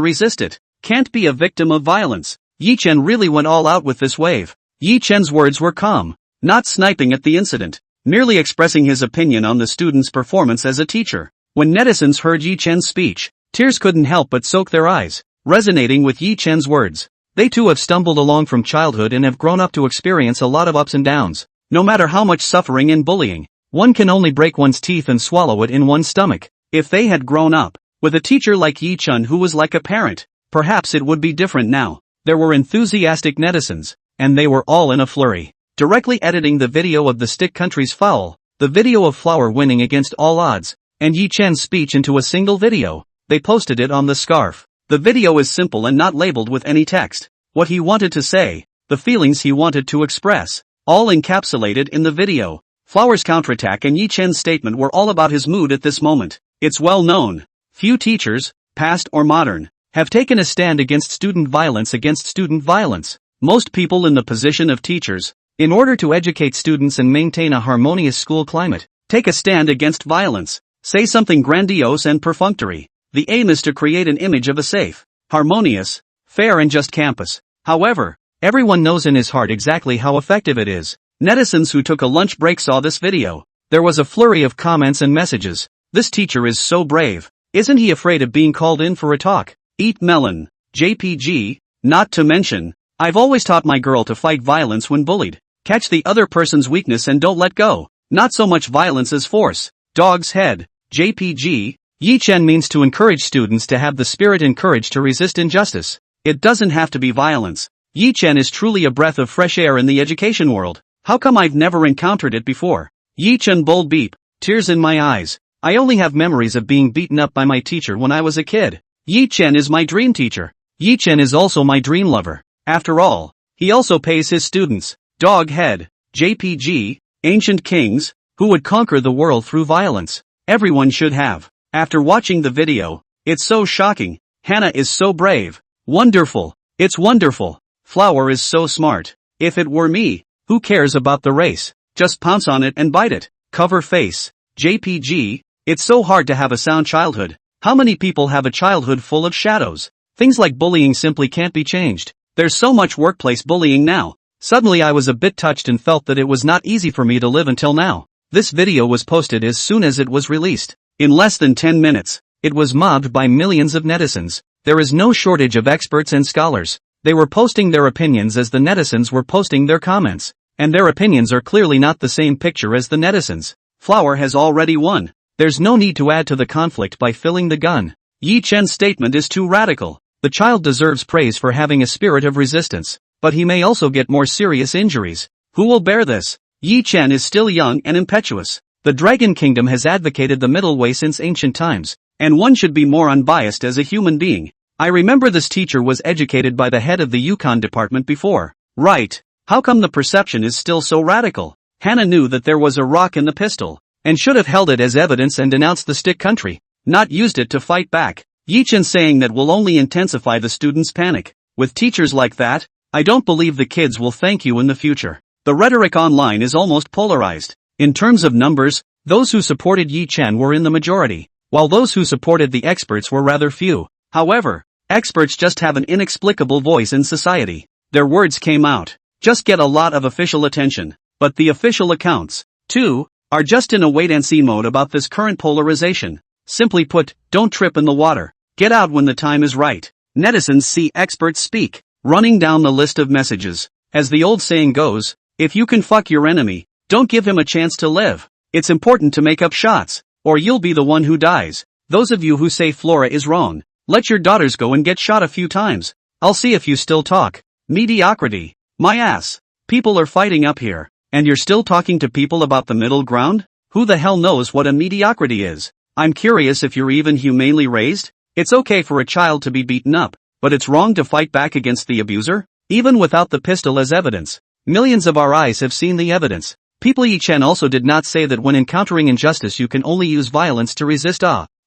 resist it. Can't be a victim of violence. Yi Chen really went all out with this wave. Yi Chen's words were calm, not sniping at the incident, merely expressing his opinion on the student's performance as a teacher. When netizens heard Yi Chen's speech, tears couldn't help but soak their eyes, resonating with Yi Chen's words. They too have stumbled along from childhood and have grown up to experience a lot of ups and downs. No matter how much suffering and bullying, one can only break one's teeth and swallow it in one's stomach. If they had grown up with a teacher like Yi Chen who was like a parent, perhaps it would be different now. There were enthusiastic netizens, and they were all in a flurry, directly editing the video of the stick country's foul, the video of Flower winning against all odds, and Yi Chen's speech into a single video. They posted it on the scarf. The video is simple and not labeled with any text. What he wanted to say, the feelings he wanted to express, all encapsulated in the video. Flower's counterattack and Yi Chen's statement were all about his mood at this moment. It's well known. Few teachers, past or modern, have taken a stand against student violence. Most people in the position of teachers, in order to educate students and maintain a harmonious school climate, take a stand against violence, say something grandiose and perfunctory. The aim is to create an image of a safe, harmonious, fair and just campus. However, everyone knows in his heart exactly how effective it is. Netizens who took a lunch break saw this video. There was a flurry of comments and messages. This teacher is so brave. Isn't he afraid of being called in for a talk? Eat melon. JPG. Not to mention, I've always taught my girl to fight violence when bullied. Catch the other person's weakness and don't let go. Not so much violence as force. Dog's head. JPG. Yi Chen means to encourage students to have the spirit and courage to resist injustice. It doesn't have to be violence. Yi Chen is truly a breath of fresh air in the education world. How come I've never encountered it before? Yi Chen bold beep. Tears in my eyes. I only have memories of being beaten up by my teacher when I was a kid. Yi Chen is my dream teacher. Yi Chen is also my dream lover. After all, he also pays his students. Dog head. JPG. Ancient kings, who would conquer the world through violence. Everyone should have. After watching the video, it's so shocking. Hannah is so brave. Wonderful. It's wonderful. Flower is so smart. If it were me, who cares about the race? Just pounce on it and bite it. Cover face. JPG. It's so hard to have a sound childhood. How many people have a childhood full of shadows? Things like bullying simply can't be changed. There's so much workplace bullying now. Suddenly I was a bit touched and felt that it was not easy for me to live until now. This video was posted as soon as it was released. In less than 10 minutes, it was mobbed by millions of netizens. There is no shortage of experts and scholars. They were posting their opinions as the netizens were posting their comments. And their opinions are clearly not the same picture as the netizens. Flower has already won. There's no need to add to the conflict by filling the gun. Yi Chen's statement is too radical. The child deserves praise for having a spirit of resistance, but he may also get more serious injuries. Who will bear this? Yi Chen is still young and impetuous. The Dragon Kingdom has advocated the middle way since ancient times, and one should be more unbiased as a human being. I remember this teacher was educated by the head of the Yukon department before. Right. How come the perception is still so radical? Hannah knew that there was a rock in the pistol, and should have held it as evidence and denounced the stick country, not used it to fight back. Yi Chen saying that will only intensify the students' panic. With teachers like that, I don't believe the kids will thank you in the future. The rhetoric online is almost polarized. In terms of numbers, those who supported Yi Chen were in the majority, while those who supported the experts were rather few. However, experts just have an inexplicable voice in society. Their words came out, just get a lot of official attention, but the official accounts, too, are just in a wait-and-see mode about this current polarization. Simply put, don't trip in the water. Get out when the time is right. Netizens see experts speak, running down the list of messages. As the old saying goes, if you can fuck your enemy, don't give him a chance to live. It's important to make up shots, or you'll be the one who dies. Those of you who say Flora is wrong, let your daughters go and get shot a few times. I'll see if you still talk. Mediocrity. My ass. People are fighting up here, and you're still talking to people about the middle ground? Who the hell knows what a mediocrity is? I'm curious if you're even humanely raised? It's okay for a child to be beaten up, but it's wrong to fight back against the abuser? Even without the pistol as evidence. Millions of our eyes have seen the evidence. People Yi Chen also did not say that when encountering injustice you can only use violence to resist.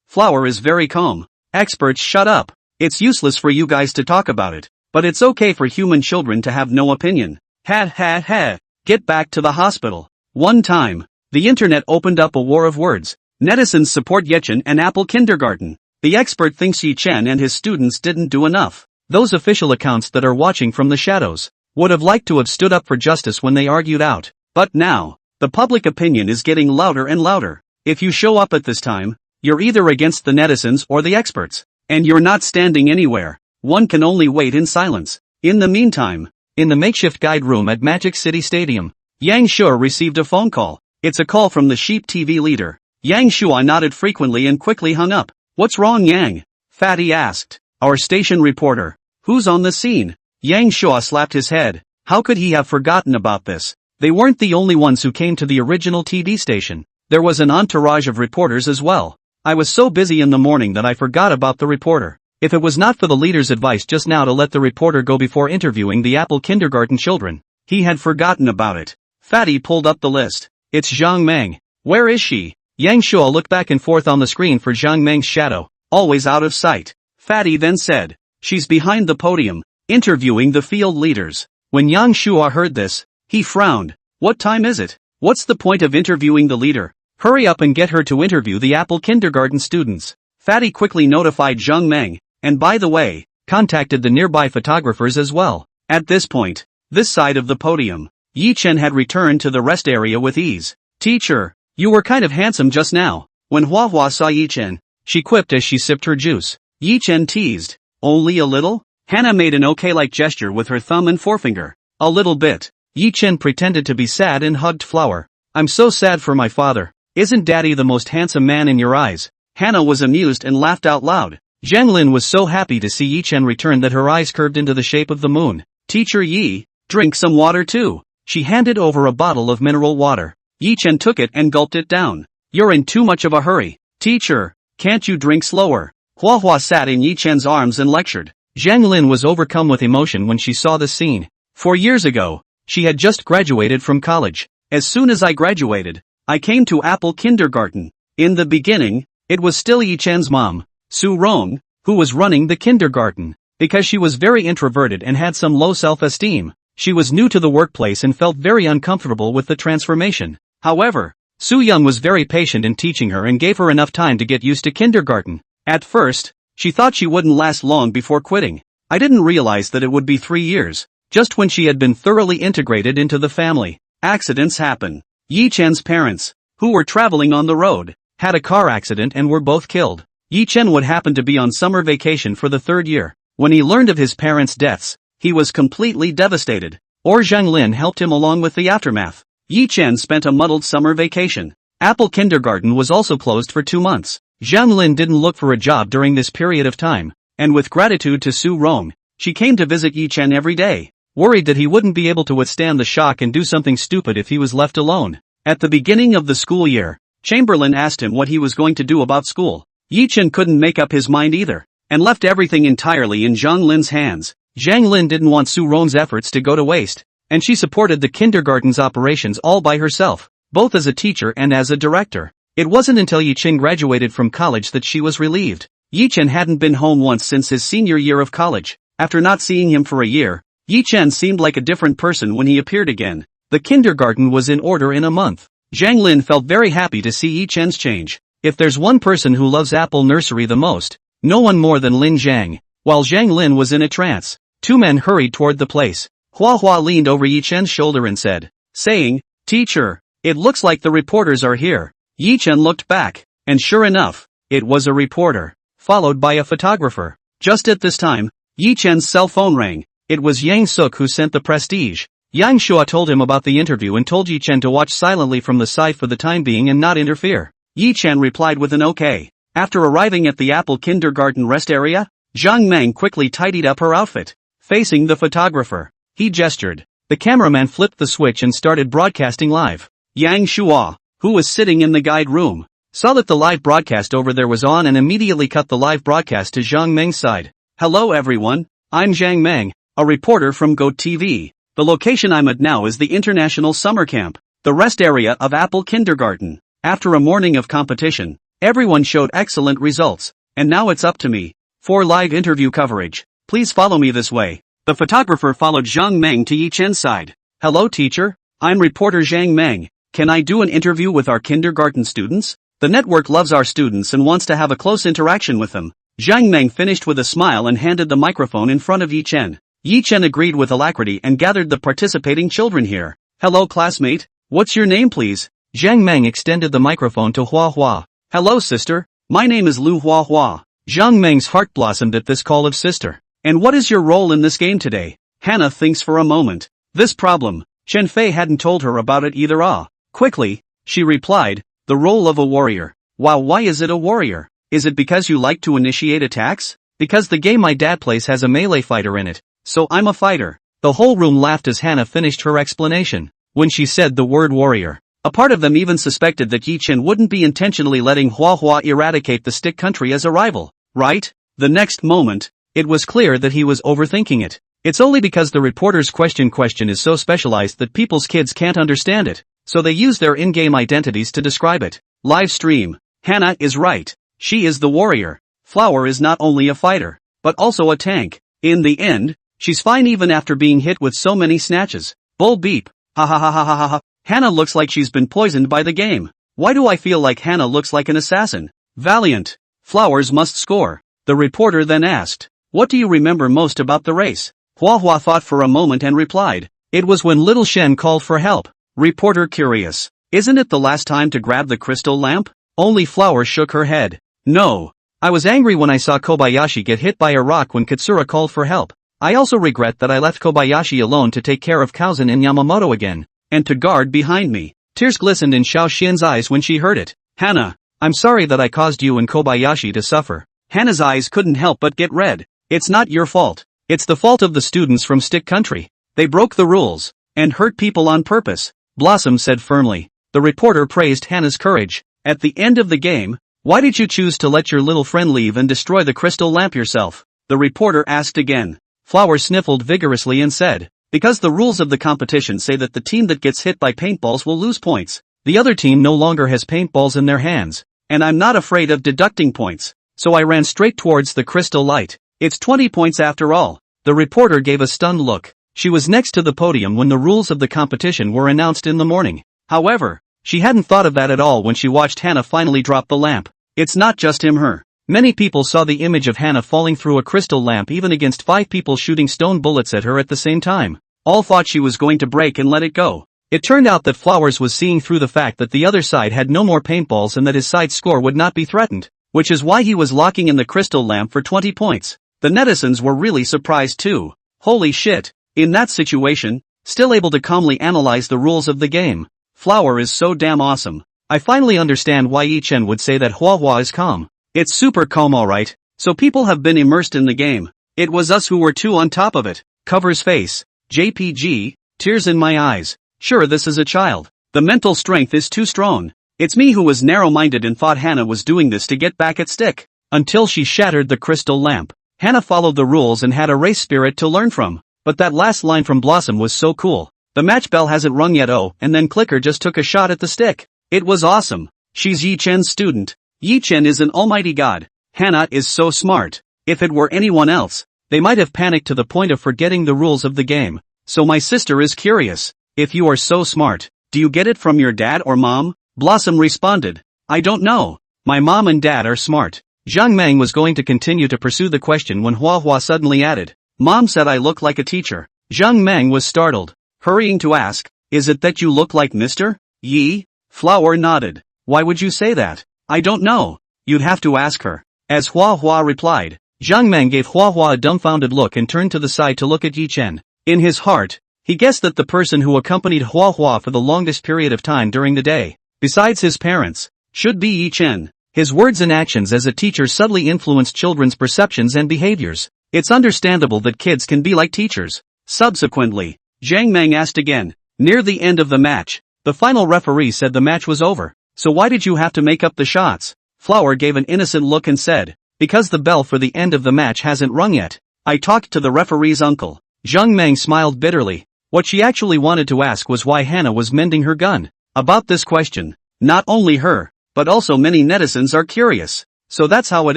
Flower is very calm. Experts shut up. It's useless for you guys to talk about it, but it's okay for human children to have no opinion. Ha ha ha. Get back to the hospital. One time, the internet opened up a war of words. Netizens support Yi Chen and Apple Kindergarten. The expert thinks Yi Chen and his students didn't do enough. Those official accounts that are watching from the shadows would have liked to have stood up for justice when they argued out. But now, the public opinion is getting louder and louder. If you show up at this time, you're either against the netizens or the experts. And you're not standing anywhere. One can only wait in silence. In the meantime, in the makeshift guide room at Magic City Stadium, Yang Shua received a phone call. It's a call from the Sheep TV leader. Yang Shua nodded frequently and quickly hung up. What's wrong, Yang? Fatty asked. Our station reporter. Who's on the scene? Yang Shua slapped his head. How could he have forgotten about this? They weren't the only ones who came to the original TV station. There was an entourage of reporters as well. I was so busy in the morning that I forgot about the reporter. If it was not for the leader's advice just now to let the reporter go before interviewing the Apple Kindergarten children, he had forgotten about it. Fatty pulled up the list. It's Zhang Meng. Where is she? Yang Shua looked back and forth on the screen for Zhang Meng's shadow. Always out of sight. Fatty then said. She's behind the podium, interviewing the field leaders. When Yang Shua heard this, he frowned. What time is it? What's the point of interviewing the leader? Hurry up and get her to interview the Apple kindergarten students. Fatty quickly notified Zhang Meng, and by the way, contacted the nearby photographers as well. At this point, this side of the podium, Yi Chen had returned to the rest area with ease. Teacher, you were kind of handsome just now. When Hua Hua saw Yi Chen, she quipped as she sipped her juice. Yi Chen teased. Only a little? Hannah made an okay-like gesture with her thumb and forefinger. A little bit. Yi Chen pretended to be sad and hugged Flower. I'm so sad for my father. Isn't Daddy the most handsome man in your eyes? Hannah was amused and laughed out loud. Zhang Lin was so happy to see Yi Chen return that her eyes curved into the shape of the moon. Teacher Yi, drink some water too. She handed over a bottle of mineral water. Yi Chen took it and gulped it down. You're in too much of a hurry. Teacher, can't you drink slower? Hua Hua sat in Yi Chen's arms and lectured. Zhang Lin was overcome with emotion when she saw the scene. 4 years ago, she had just graduated from college. As soon as I graduated, I came to Apple kindergarten. In the beginning, it was still Yi Chen's mom, Su Rong, who was running the kindergarten. Because she was very introverted and had some low self-esteem, she was new to the workplace and felt very uncomfortable with the transformation. However, Su Young was very patient in teaching her and gave her enough time to get used to kindergarten. At first, she thought she wouldn't last long before quitting. I didn't realize that it would be 3 years. Just when she had been thoroughly integrated into the family, accidents happen. Yi Chen's parents, who were traveling on the road, had a car accident and were both killed. Yi Chen would happen to be on summer vacation for the 3rd year. When he learned of his parents' deaths, he was completely devastated. Zhang Lin helped him along with the aftermath. Yi Chen spent a muddled summer vacation. Apple kindergarten was also closed for 2 months. Zhang Lin didn't look for a job during this period of time, and with gratitude to Su Rong, she came to visit Yi Chen every day, worried that he wouldn't be able to withstand the shock and do something stupid if he was left alone. At the beginning of the school year, Chamberlain asked him what he was going to do about school. Yi Chen couldn't make up his mind either, and left everything entirely in Zhang Lin's hands. Zhang Lin didn't want Su Rong's efforts to go to waste, and she supported the kindergarten's operations all by herself, both as a teacher and as a director. It wasn't until Yi Chen graduated from college that she was relieved. Yi Chen hadn't been home once since his senior year of college. After not seeing him for a year, Yi Chen seemed like a different person when he appeared again. The kindergarten was in order in a month. Zhang Lin felt very happy to see Yi Chen's change. If there's one person who loves Apple Nursery the most, no one more than Lin Zhang. While Zhang Lin was in a trance, 2 men hurried toward the place. Hua Hua leaned over Yi Chen's shoulder and said, saying, Teacher, it looks like the reporters are here. Yi Chen looked back, and sure enough, it was a reporter, followed by a photographer. Just at this time, Yi Chen's cell phone rang. It was Yang Suk who sent the prestige. Yang Shua told him about the interview and told Yi Chen to watch silently from the side for the time being and not interfere. Yi Chen replied with an okay. After arriving at the Apple kindergarten rest area, Zhang Meng quickly tidied up her outfit. Facing the photographer, he gestured. The cameraman flipped the switch and started broadcasting live. Yang Shua, who was sitting in the guide room, saw that the live broadcast over there was on and immediately cut the live broadcast to Zhang Meng's side. Hello everyone, I'm Zhang Meng, a reporter from Go TV. The location I'm at now is the International Summer Camp, the rest area of Apple Kindergarten. After a morning of competition, everyone showed excellent results, and now it's up to me. For live interview coverage, please follow me this way. The photographer followed Zhang Meng to Yi Chen's side. Hello teacher, I'm reporter Zhang Meng. Can I do an interview with our kindergarten students? The network loves our students and wants to have a close interaction with them. Zhang Meng finished with a smile and handed the microphone in front of Yi Chen. Yi Chen agreed with alacrity and gathered the participating children here. Hello classmate, what's your name please? Zhang Meng extended the microphone to Hua Hua. Hello sister, my name is Lu Hua Hua. Zhang Meng's heart blossomed at this call of sister. And what is your role in this game today? Hannah thinks for a moment. This problem, Chen Fei hadn't told her about it either. Quickly, she replied, the role of a warrior. Wow, why is it a warrior? Is it because you like to initiate attacks? Because the game my dad plays has a melee fighter in it, so I'm a fighter. The whole room laughed as Hannah finished her explanation. When she said the word warrior, a part of them even suspected that Yi Chen wouldn't be intentionally letting Hua Hua eradicate the stick country as a rival, right? The next moment, it was clear that he was overthinking it. It's only because the reporter's question is so specialized that people's kids can't understand it, so they use their in-game identities to describe it. Live stream. Hannah is right. She is the warrior. Flower is not only a fighter, but also a tank. In the end, she's fine even after being hit with so many snatches. Bull beep. Ha ha ha ha ha ha ha. Hannah looks like she's been poisoned by the game. Why do I feel like Hannah looks like an assassin? Valiant. Flowers must score. The reporter then asked, what do you remember most about the race? Hua Hua thought for a moment and replied, it was when little Shen called for help. Reporter curious, isn't it the last time to grab the crystal lamp? Only Flower shook her head. No. I was angry when I saw Kobayashi get hit by a rock when Katsura called for help. I also regret that I left Kobayashi alone to take care of Kaozen and Yamamoto again, and to guard behind me. Tears glistened in Xiao Xian's eyes when she heard it. Hannah, I'm sorry that I caused you and Kobayashi to suffer. Hannah's eyes couldn't help but get red. It's not your fault. It's the fault of the students from Stick Country. They broke the rules, and hurt people on purpose, Blossom said firmly. The reporter praised Hannah's courage. At the end of the game, why did you choose to let your little friend leave and destroy the crystal lamp yourself? The reporter asked again. Flower sniffled vigorously and said, because the rules of the competition say that the team that gets hit by paintballs will lose points. The other team no longer has paintballs in their hands, and I'm not afraid of deducting points. So I ran straight towards the crystal light. It's 20 points after all. The reporter gave a stunned look. She was next to the podium when the rules of the competition were announced in the morning. However, she hadn't thought of that at all when she watched Hannah finally drop the lamp. It's not just her. Many people saw the image of Hannah falling through a crystal lamp even against 5 people shooting stone bullets at her at the same time. All thought she was going to break and let it go. It turned out that Flowers was seeing through the fact that the other side had no more paintballs and that his side's score would not be threatened, which is why he was locking in the crystal lamp for 20 points. The netizens were really surprised too. Holy shit. In that situation, still able to calmly analyze the rules of the game. Flower is so damn awesome. I finally understand why Yi Chen would say that Hua Hua is calm. It's super calm alright, so people have been immersed in the game. It was us who were too on top of it. Covers face. JPG, tears in my eyes. Sure, this is a child. The mental strength is too strong. It's me who was narrow-minded and thought Hannah was doing this to get back at Stick. Until she shattered the crystal lamp. Hannah followed the rules and had a race spirit to learn from. But that last line from Blossom was so cool. The match bell hasn't rung yet, oh, and then Clicker just took a shot at the Stick. It was awesome. She's Yi Chen's student. Yi Chen is an almighty god. Hannah is so smart. If it were anyone else, they might have panicked to the point of forgetting the rules of the game. So my sister is curious. If you are so smart, do you get it from your dad or mom? Blossom responded. I don't know. My mom and dad are smart. Zhang Meng was going to continue to pursue the question when Hua Hua suddenly added. Mom said I look like a teacher. Zhang Meng was startled, hurrying to ask, is it that you look like Mr. Yi? Flower nodded. Why would you say that? I don't know. You'd have to ask her. As Hua Hua replied, Zhang Meng gave Hua Hua a dumbfounded look and turned to the side to look at Yi Chen. In his heart, he guessed that the person who accompanied Hua Hua for the longest period of time during the day, besides his parents, should be Yi Chen. His words and actions as a teacher subtly influenced children's perceptions and behaviors. It's understandable that kids can be like teachers. Subsequently, Zhang Meng asked again. Near the end of the match, the final referee said the match was over. So why did you have to make up the shots? Flower gave an innocent look and said, because the bell for the end of the match hasn't rung yet. I talked to the referee's uncle. Zhang Meng smiled bitterly. What she actually wanted to ask was why Hannah was mending her gun. About this question, not only her, but also many netizens are curious. So that's how it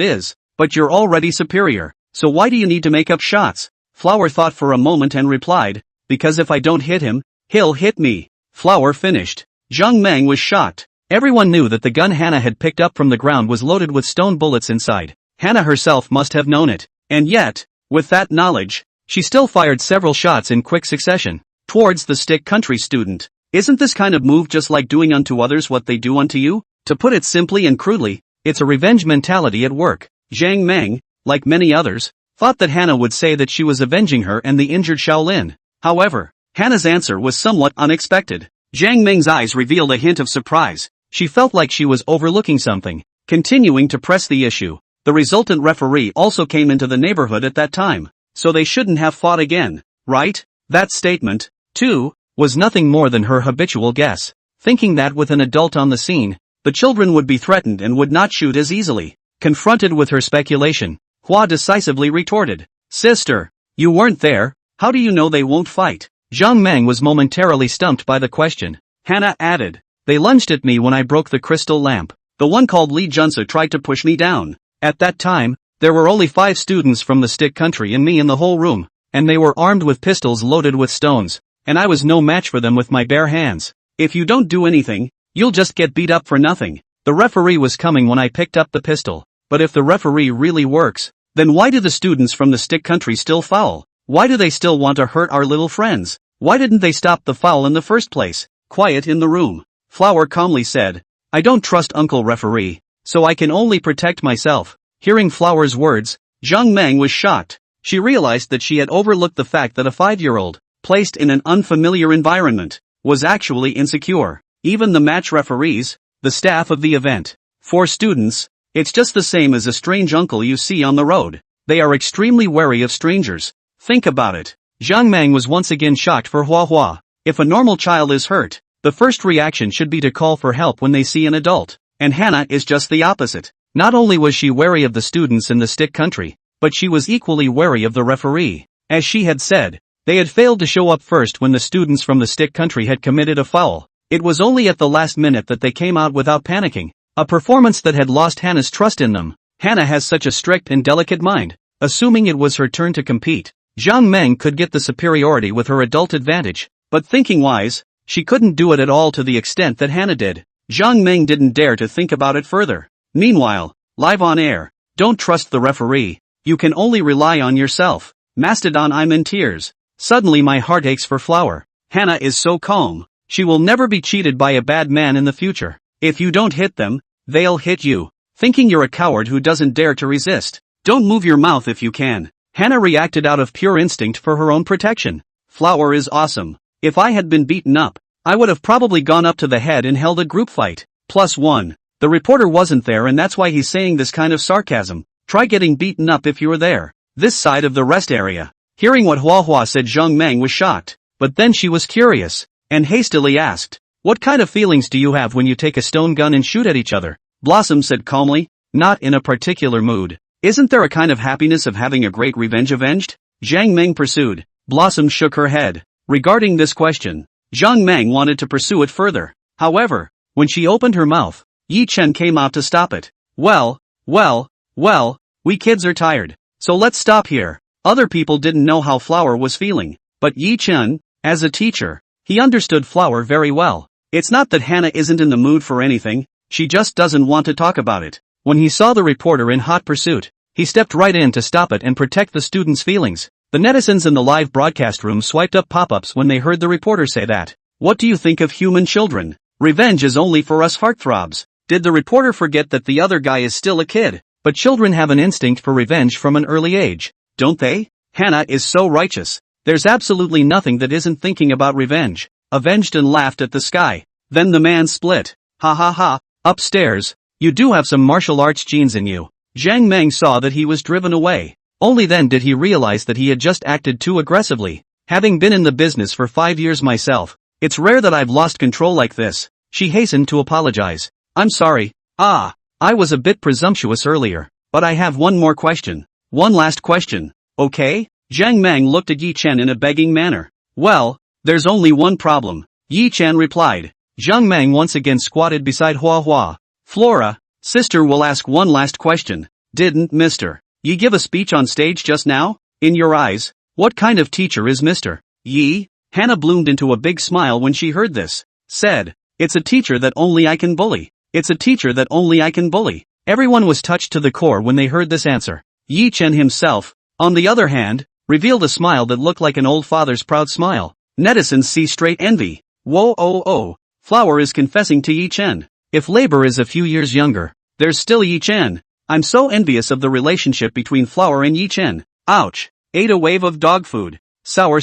is. But you're already superior. So why do you need to make up shots? Flower thought for a moment and replied, because if I don't hit him, he'll hit me. Flower finished. Zhang Meng was shocked. Everyone knew that the gun Hannah had picked up from the ground was loaded with stone bullets inside. Hannah herself must have known it. And yet, with that knowledge, she still fired several shots in quick succession, towards the Stick Country student. Isn't this kind of move just like doing unto others what they do unto you? To put it simply and crudely, it's a revenge mentality at work. Zhang Meng, like many others, thought that Hannah would say that she was avenging her and the injured Shaolin. However, Hannah's answer was somewhat unexpected. Zhang Meng's eyes revealed a hint of surprise. She felt like she was overlooking something. Continuing to press the issue, the resultant referee also came into the neighborhood at that time, so they shouldn't have fought again, right? That statement, too, was nothing more than her habitual guess, thinking that with an adult on the scene, the children would be threatened and would not shoot as easily. Confronted with her speculation, Hua decisively retorted, Sister, you weren't there, how do you know they won't fight? Zhang Meng was momentarily stumped by the question. Hannah added, they lunged at me when I broke the crystal lamp. The one called Li Junsa tried to push me down. At that time, there were only 5 students from the stick country and me in the whole room, and they were armed with pistols loaded with stones, and I was no match for them with my bare hands. If you don't do anything, you'll just get beat up for nothing. The referee was coming when I picked up the pistol, but if the referee really works, then why do the students from the stick country still foul? Why do they still want to hurt our little friends? Why didn't they stop the foul in the first place? Quiet in the room. Flower calmly said, I don't trust Uncle Referee, so I can only protect myself. Hearing Flower's words, Zhang Meng was shocked. She realized that she had overlooked the fact that a 5-year-old, placed in an unfamiliar environment, was actually insecure. Even the match referees, the staff of the event. For students, it's just the same as a strange uncle you see on the road. They are extremely wary of strangers. Think about it. Zhang Meng was once again shocked for Hua Hua. If a normal child is hurt, the first reaction should be to call for help when they see an adult. And Hannah is just the opposite. Not only was she wary of the students in the stick country, but she was equally wary of the referee. As she had said, they had failed to show up first when the students from the stick country had committed a foul. It was only at the last minute that they came out without panicking. A performance that had lost Hannah's trust in them. Hannah has such a strict and delicate mind. Assuming it was her turn to compete, Zhang Meng could get the superiority with her adult advantage. But thinking wise, she couldn't do it at all to the extent that Hannah did. Zhang Meng didn't dare to think about it further. Meanwhile, live on air, don't trust the referee. You can only rely on yourself. Mastodon, I'm in tears. Suddenly my heart aches for Flower. Hannah is so calm. She will never be cheated by a bad man in the future. If you don't hit them, they'll hit you. Thinking you're a coward who doesn't dare to resist. Don't move your mouth if you can. Hannah reacted out of pure instinct for her own protection. Flower is awesome. If I had been beaten up, I would have probably gone up to the head and held a group fight. +1. The reporter wasn't there and that's why he's saying this kind of sarcasm. Try getting beaten up if you were there. This side of the rest area. Hearing what Hua Hua said, Zhang Meng was shocked. But then she was curious, and hastily asked, what kind of feelings do you have when you take a stone gun and shoot at each other? Blossom said calmly, not in a particular mood. Isn't there a kind of happiness of having a great revenge avenged? Zhang Meng pursued. Blossom shook her head. Regarding this question, Zhang Meng wanted to pursue it further. However, when she opened her mouth, Yi Chen came out to stop it. Well, we kids are tired. So let's stop here. Other people didn't know how Flower was feeling, but Yi Chen, as a teacher, he understood Flower very well. It's not that Hannah isn't in the mood for anything, she just doesn't want to talk about it. When he saw the reporter in hot pursuit, he stepped right in to stop it and protect the students' feelings. The netizens in the live broadcast room swiped up pop-ups when they heard the reporter say that. What do you think of human children? Revenge is only for us heartthrobs. Did the reporter forget that the other guy is still a kid? But children have an instinct for revenge from an early age, don't they? Hannah is so righteous. There's absolutely nothing that isn't thinking about revenge. Avenged and laughed at the sky. Then the man split. Ha ha ha. Upstairs, you do have some martial arts genes in you. Zhang Meng saw that he was driven away. Only then did he realize that he had just acted too aggressively. Having been in the business for 5 years myself, it's rare that I've lost control like this. She hastened to apologize. I'm sorry. I was a bit presumptuous earlier, but I have one more question. One last question, okay? Zhang Meng looked at Yi Chen in a begging manner. Well, there's only one problem, Yi Chen replied. Zhang Meng once again squatted beside Hua Hua. Flora, sister will ask one last question. Didn't Mr. Yi give a speech on stage just now? In your eyes, what kind of teacher is Mr. Yi? Hannah bloomed into a big smile when she heard this. Said, it's a teacher that only I can bully. It's a teacher that only I can bully. Everyone was touched to the core when they heard this answer. Yi Chen himself, on the other hand, revealed a smile that looked like an old father's proud smile. Netizens see straight envy. Whoa oh. Flower is confessing to Yi Chen. If Labor is a few years younger, there's still Yi Chen. I'm so envious of the relationship between Flower and Yi Chen. Ouch. Ate a wave of dog food. Sour.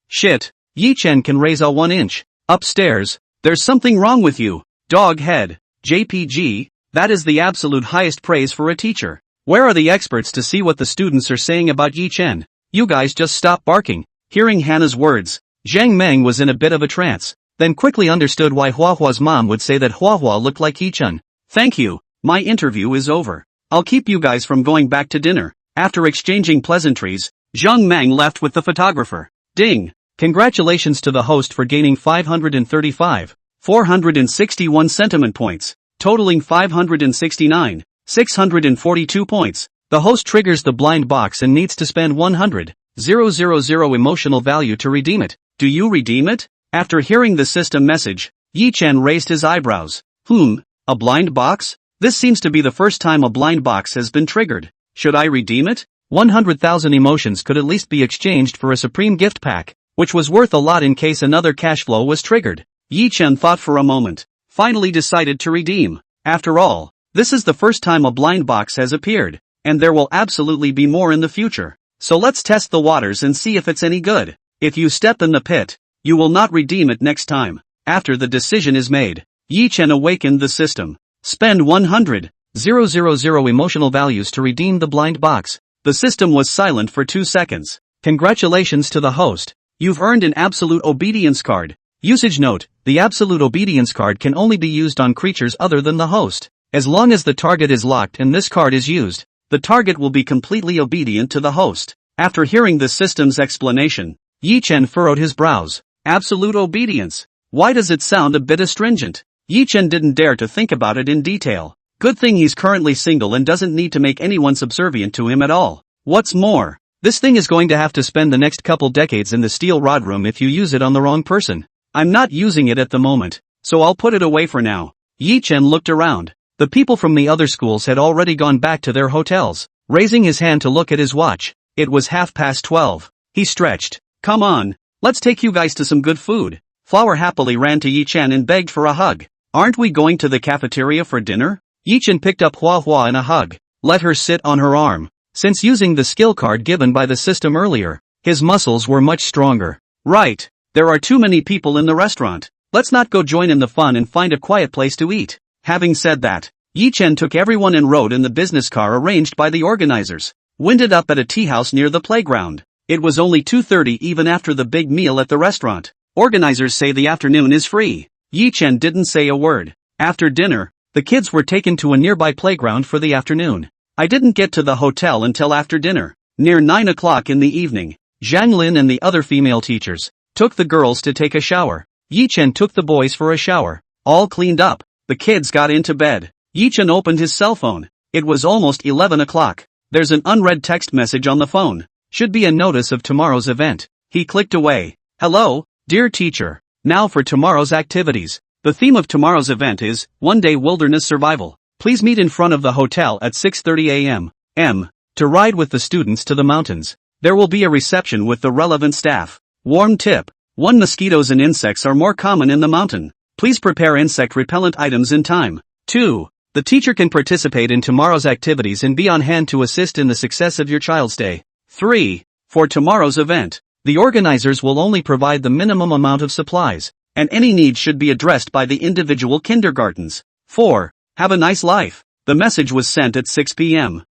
Shit. Yi Chen can raise a 1 inch. Upstairs, there's something wrong with you. Dog head. JPG, that is the absolute highest praise for a teacher. Where are the experts to see what the students are saying about Yi Chen? You guys just stop barking. Hearing Hannah's words, Zhang Meng was in a bit of a trance, then quickly understood why Hua Hua's mom would say that Hua Hua looked like Yi Chen. Thank you. My interview is over. I'll keep you guys from going back to dinner. After exchanging pleasantries, Zhang Meng left with the photographer. Ding! Congratulations to the host for gaining 535, 461 sentiment points, totaling 569. 642 points. The host triggers the blind box and needs to spend 100,000 emotional value to redeem it. Do you redeem it? After hearing the system message, Yi-Chen raised his eyebrows. A blind box? This seems to be the first time a blind box has been triggered. Should I redeem it? 100,000 emotions could at least be exchanged for a supreme gift pack, which was worth a lot in case another cash flow was triggered. Yi-Chen thought for a moment, finally decided to redeem. After all, this is the first time a blind box has appeared, and there will absolutely be more in the future. So let's test the waters and see if it's any good. If you step in the pit, you will not redeem it next time. After the decision is made, Yi-Chen awakened the system. Spend 100,000 emotional values to redeem the blind box. The system was silent for 2 seconds. Congratulations to the host. You've earned an absolute obedience card. Usage note: the absolute obedience card can only be used on creatures other than the host. As long as the target is locked and this card is used, the target will be completely obedient to the host. After hearing the system's explanation, Yi-Chen furrowed his brows. Absolute obedience. Why does it sound a bit astringent? Yi-Chen didn't dare to think about it in detail. Good thing he's currently single and doesn't need to make anyone subservient to him at all. What's more, this thing is going to have to spend the next couple decades in the steel rod room if you use it on the wrong person. I'm not using it at the moment, so I'll put it away for now. Yi-Chen looked around. The people from the other schools had already gone back to their hotels. Raising his hand to look at his watch, it was 12:30. He stretched. Come on, let's take you guys to some good food. Flower happily ran to Yi-Chen and begged for a hug. Aren't we going to the cafeteria for dinner? Yi-Chen picked up Hua Hua in a hug. Let her sit on her arm. Since using the skill card given by the system earlier, his muscles were much stronger. Right, there are too many people in the restaurant. Let's not go join in the fun and find a quiet place to eat. Having said that, Yi-Chen took everyone and rode in the business car arranged by the organizers. Winded up at a tea house near the playground. It was only 2:30 even after the big meal at the restaurant. Organizers say the afternoon is free. Yi-Chen didn't say a word. After dinner, the kids were taken to a nearby playground for the afternoon. I didn't get to the hotel until after dinner. Near 9 o'clock in the evening, Zhang Lin and the other female teachers took the girls to take a shower. Yi-Chen took the boys for a shower. All cleaned up, the kids got into bed. Yi-Chen opened his cell phone. It was almost 11 o'clock. There's an unread text message on the phone. Should be a notice of tomorrow's event. He clicked away. Hello, dear teacher. Now for tomorrow's activities. The theme of tomorrow's event is one-day wilderness survival. Please meet in front of the hotel at 6:30 a.m. to ride with the students to the mountains. There will be a reception with the relevant staff. Warm tip: 1. Mosquitoes and insects are more common in the mountain. Please prepare insect repellent items in time. 2. The teacher can participate in tomorrow's activities and be on hand to assist in the success of your child's day. 3. For tomorrow's event, the organizers will only provide the minimum amount of supplies, and any needs should be addressed by the individual kindergartens. 4. Have a nice life. The message was sent at 6 p.m.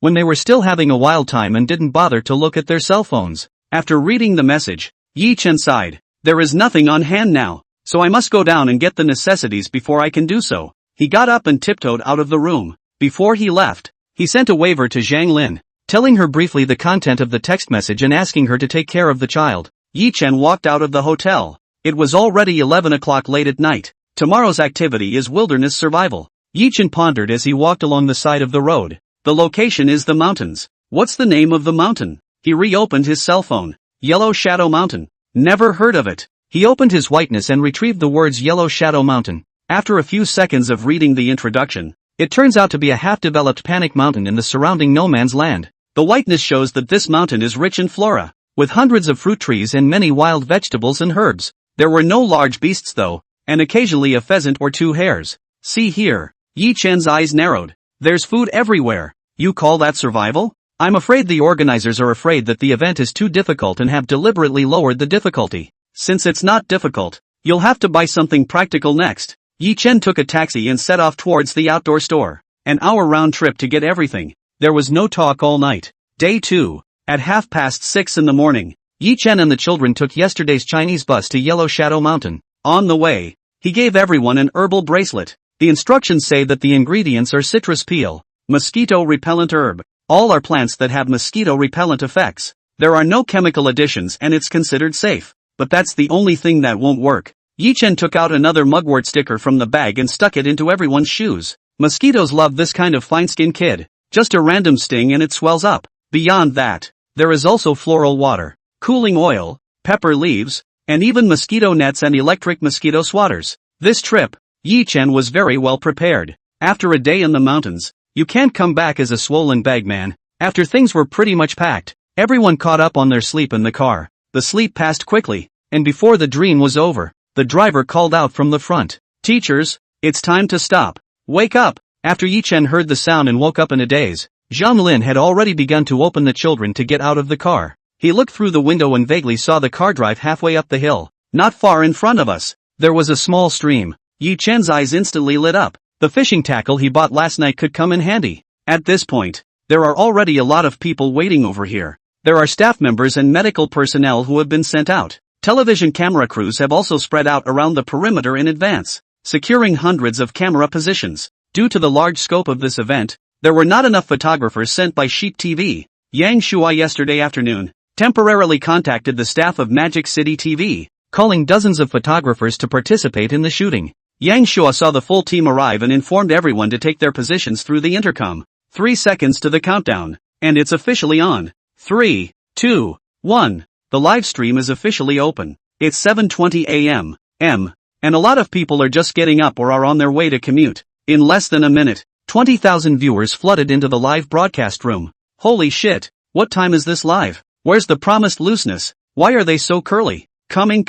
when they were still having a wild time and didn't bother to look at their cell phones. After reading the message, Yi-Chen sighed. There is nothing on hand now, so I must go down and get the necessities before I can do so. He got up and tiptoed out of the room. Before he left, he sent a waiver to Zhang Lin, telling her briefly the content of the text message and asking her to take care of the child. Yi-Chen walked out of the hotel. It was already 11 o'clock late at night. Tomorrow's activity is wilderness survival. Yi-Chen pondered as he walked along the side of the road. The location is the mountains. What's the name of the mountain? He reopened his cell phone. Yellow Shadow Mountain. Never heard of it. He opened his whiteness and retrieved the words Yellow Shadow Mountain. After a few seconds of reading the introduction, it turns out to be a half-developed panic mountain in the surrounding no man's land. The whiteness shows that this mountain is rich in flora, with hundreds of fruit trees and many wild vegetables and herbs. There were no large beasts though, and occasionally a pheasant or 2 hares. See here. Yi-Chen's eyes narrowed. There's food everywhere. You call that survival? I'm afraid the organizers are afraid that the event is too difficult and have deliberately lowered the difficulty. Since it's not difficult, you'll have to buy something practical next. Yi-Chen took a taxi and set off towards the outdoor store. An hour round trip to get everything. There was no talk all night. Day 2. At 6:30 in the morning, Yi-Chen and the children took yesterday's Chinese bus to Yellow Shadow Mountain. On the way, he gave everyone an herbal bracelet. The instructions say that the ingredients are citrus peel, mosquito repellent herb. All are plants that have mosquito repellent effects. There are no chemical additions and it's considered safe. But that's the only thing that won't work. Yi-Chen took out another mugwort sticker from the bag and stuck it into everyone's shoes. Mosquitoes love this kind of fine-skinned kid. Just a random sting and it swells up. Beyond that, there is also floral water, cooling oil, pepper leaves, and even mosquito nets and electric mosquito swatters. This trip, Yi Chen was very well prepared. After a day in the mountains, you can't come back as a swollen bagman. After things were pretty much packed, everyone caught up on their sleep in the car. The sleep passed quickly, and before the dream was over, the driver called out from the front, "Teachers, it's time to stop. Wake up!" After Yi Chen heard the sound and woke up in a daze, Zhang Lin had already begun to open the children to get out of the car. He looked through the window and vaguely saw the car drive halfway up the hill. Not far in front of us, there was a small stream. Yi Chen's eyes instantly lit up. The fishing tackle he bought last night could come in handy. At this point, there are already a lot of people waiting over here. There are staff members and medical personnel who have been sent out. Television camera crews have also spread out around the perimeter in advance, securing hundreds of camera positions. Due to the large scope of this event, there were not enough photographers sent by Sheep TV. Yang Shuai yesterday afternoon temporarily contacted the staff of Magic City TV, calling dozens of photographers to participate in the shooting. Yang Shua saw the full team arrive and informed everyone to take their positions through the intercom. 3 seconds to the countdown, and it's officially on. 3, 2, 1. The live stream is officially open. It's 7:20 a.m. And a lot of people are just getting up or are on their way to commute. In less than a minute, 20,000 viewers flooded into the live broadcast room. Holy shit, what time is this live? Where's the promised looseness? Why are they so curly? Coming.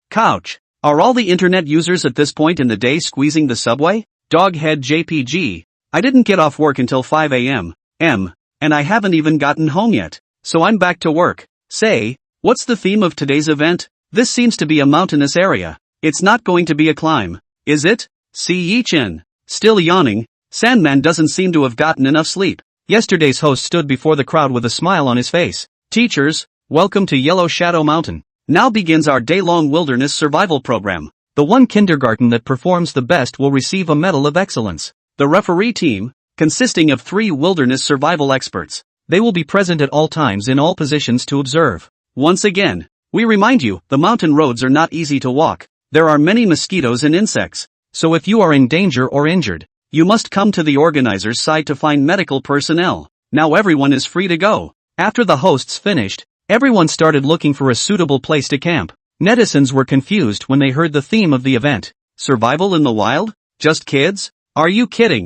Couch. Are all the internet users at this point in the day squeezing the subway? Doghead JPG. I didn't get off work until 5 a.m. And I haven't even gotten home yet. So I'm back to work. Say, what's the theme of today's event? This seems to be a mountainous area. It's not going to be a climb, is it? See Yi Chen. Still yawning, Sandman doesn't seem to have gotten enough sleep. Yesterday's host stood before the crowd with a smile on his face. Teachers, welcome to Yellow Shadow Mountain. Now begins our day-long wilderness survival program. The one kindergarten that performs the best will receive a medal of excellence. The referee team, consisting of 3 wilderness survival experts. They will be present at all times in all positions to observe. Once again, we remind you, the mountain roads are not easy to walk. There are many mosquitoes and insects. So if you are in danger or injured, you must come to the organizer's side to find medical personnel. Now everyone is free to go. After the hosts finished, everyone started looking for a suitable place to camp. Netizens were confused when they heard the theme of the event. Survival in the wild? Just kids? Are you kidding?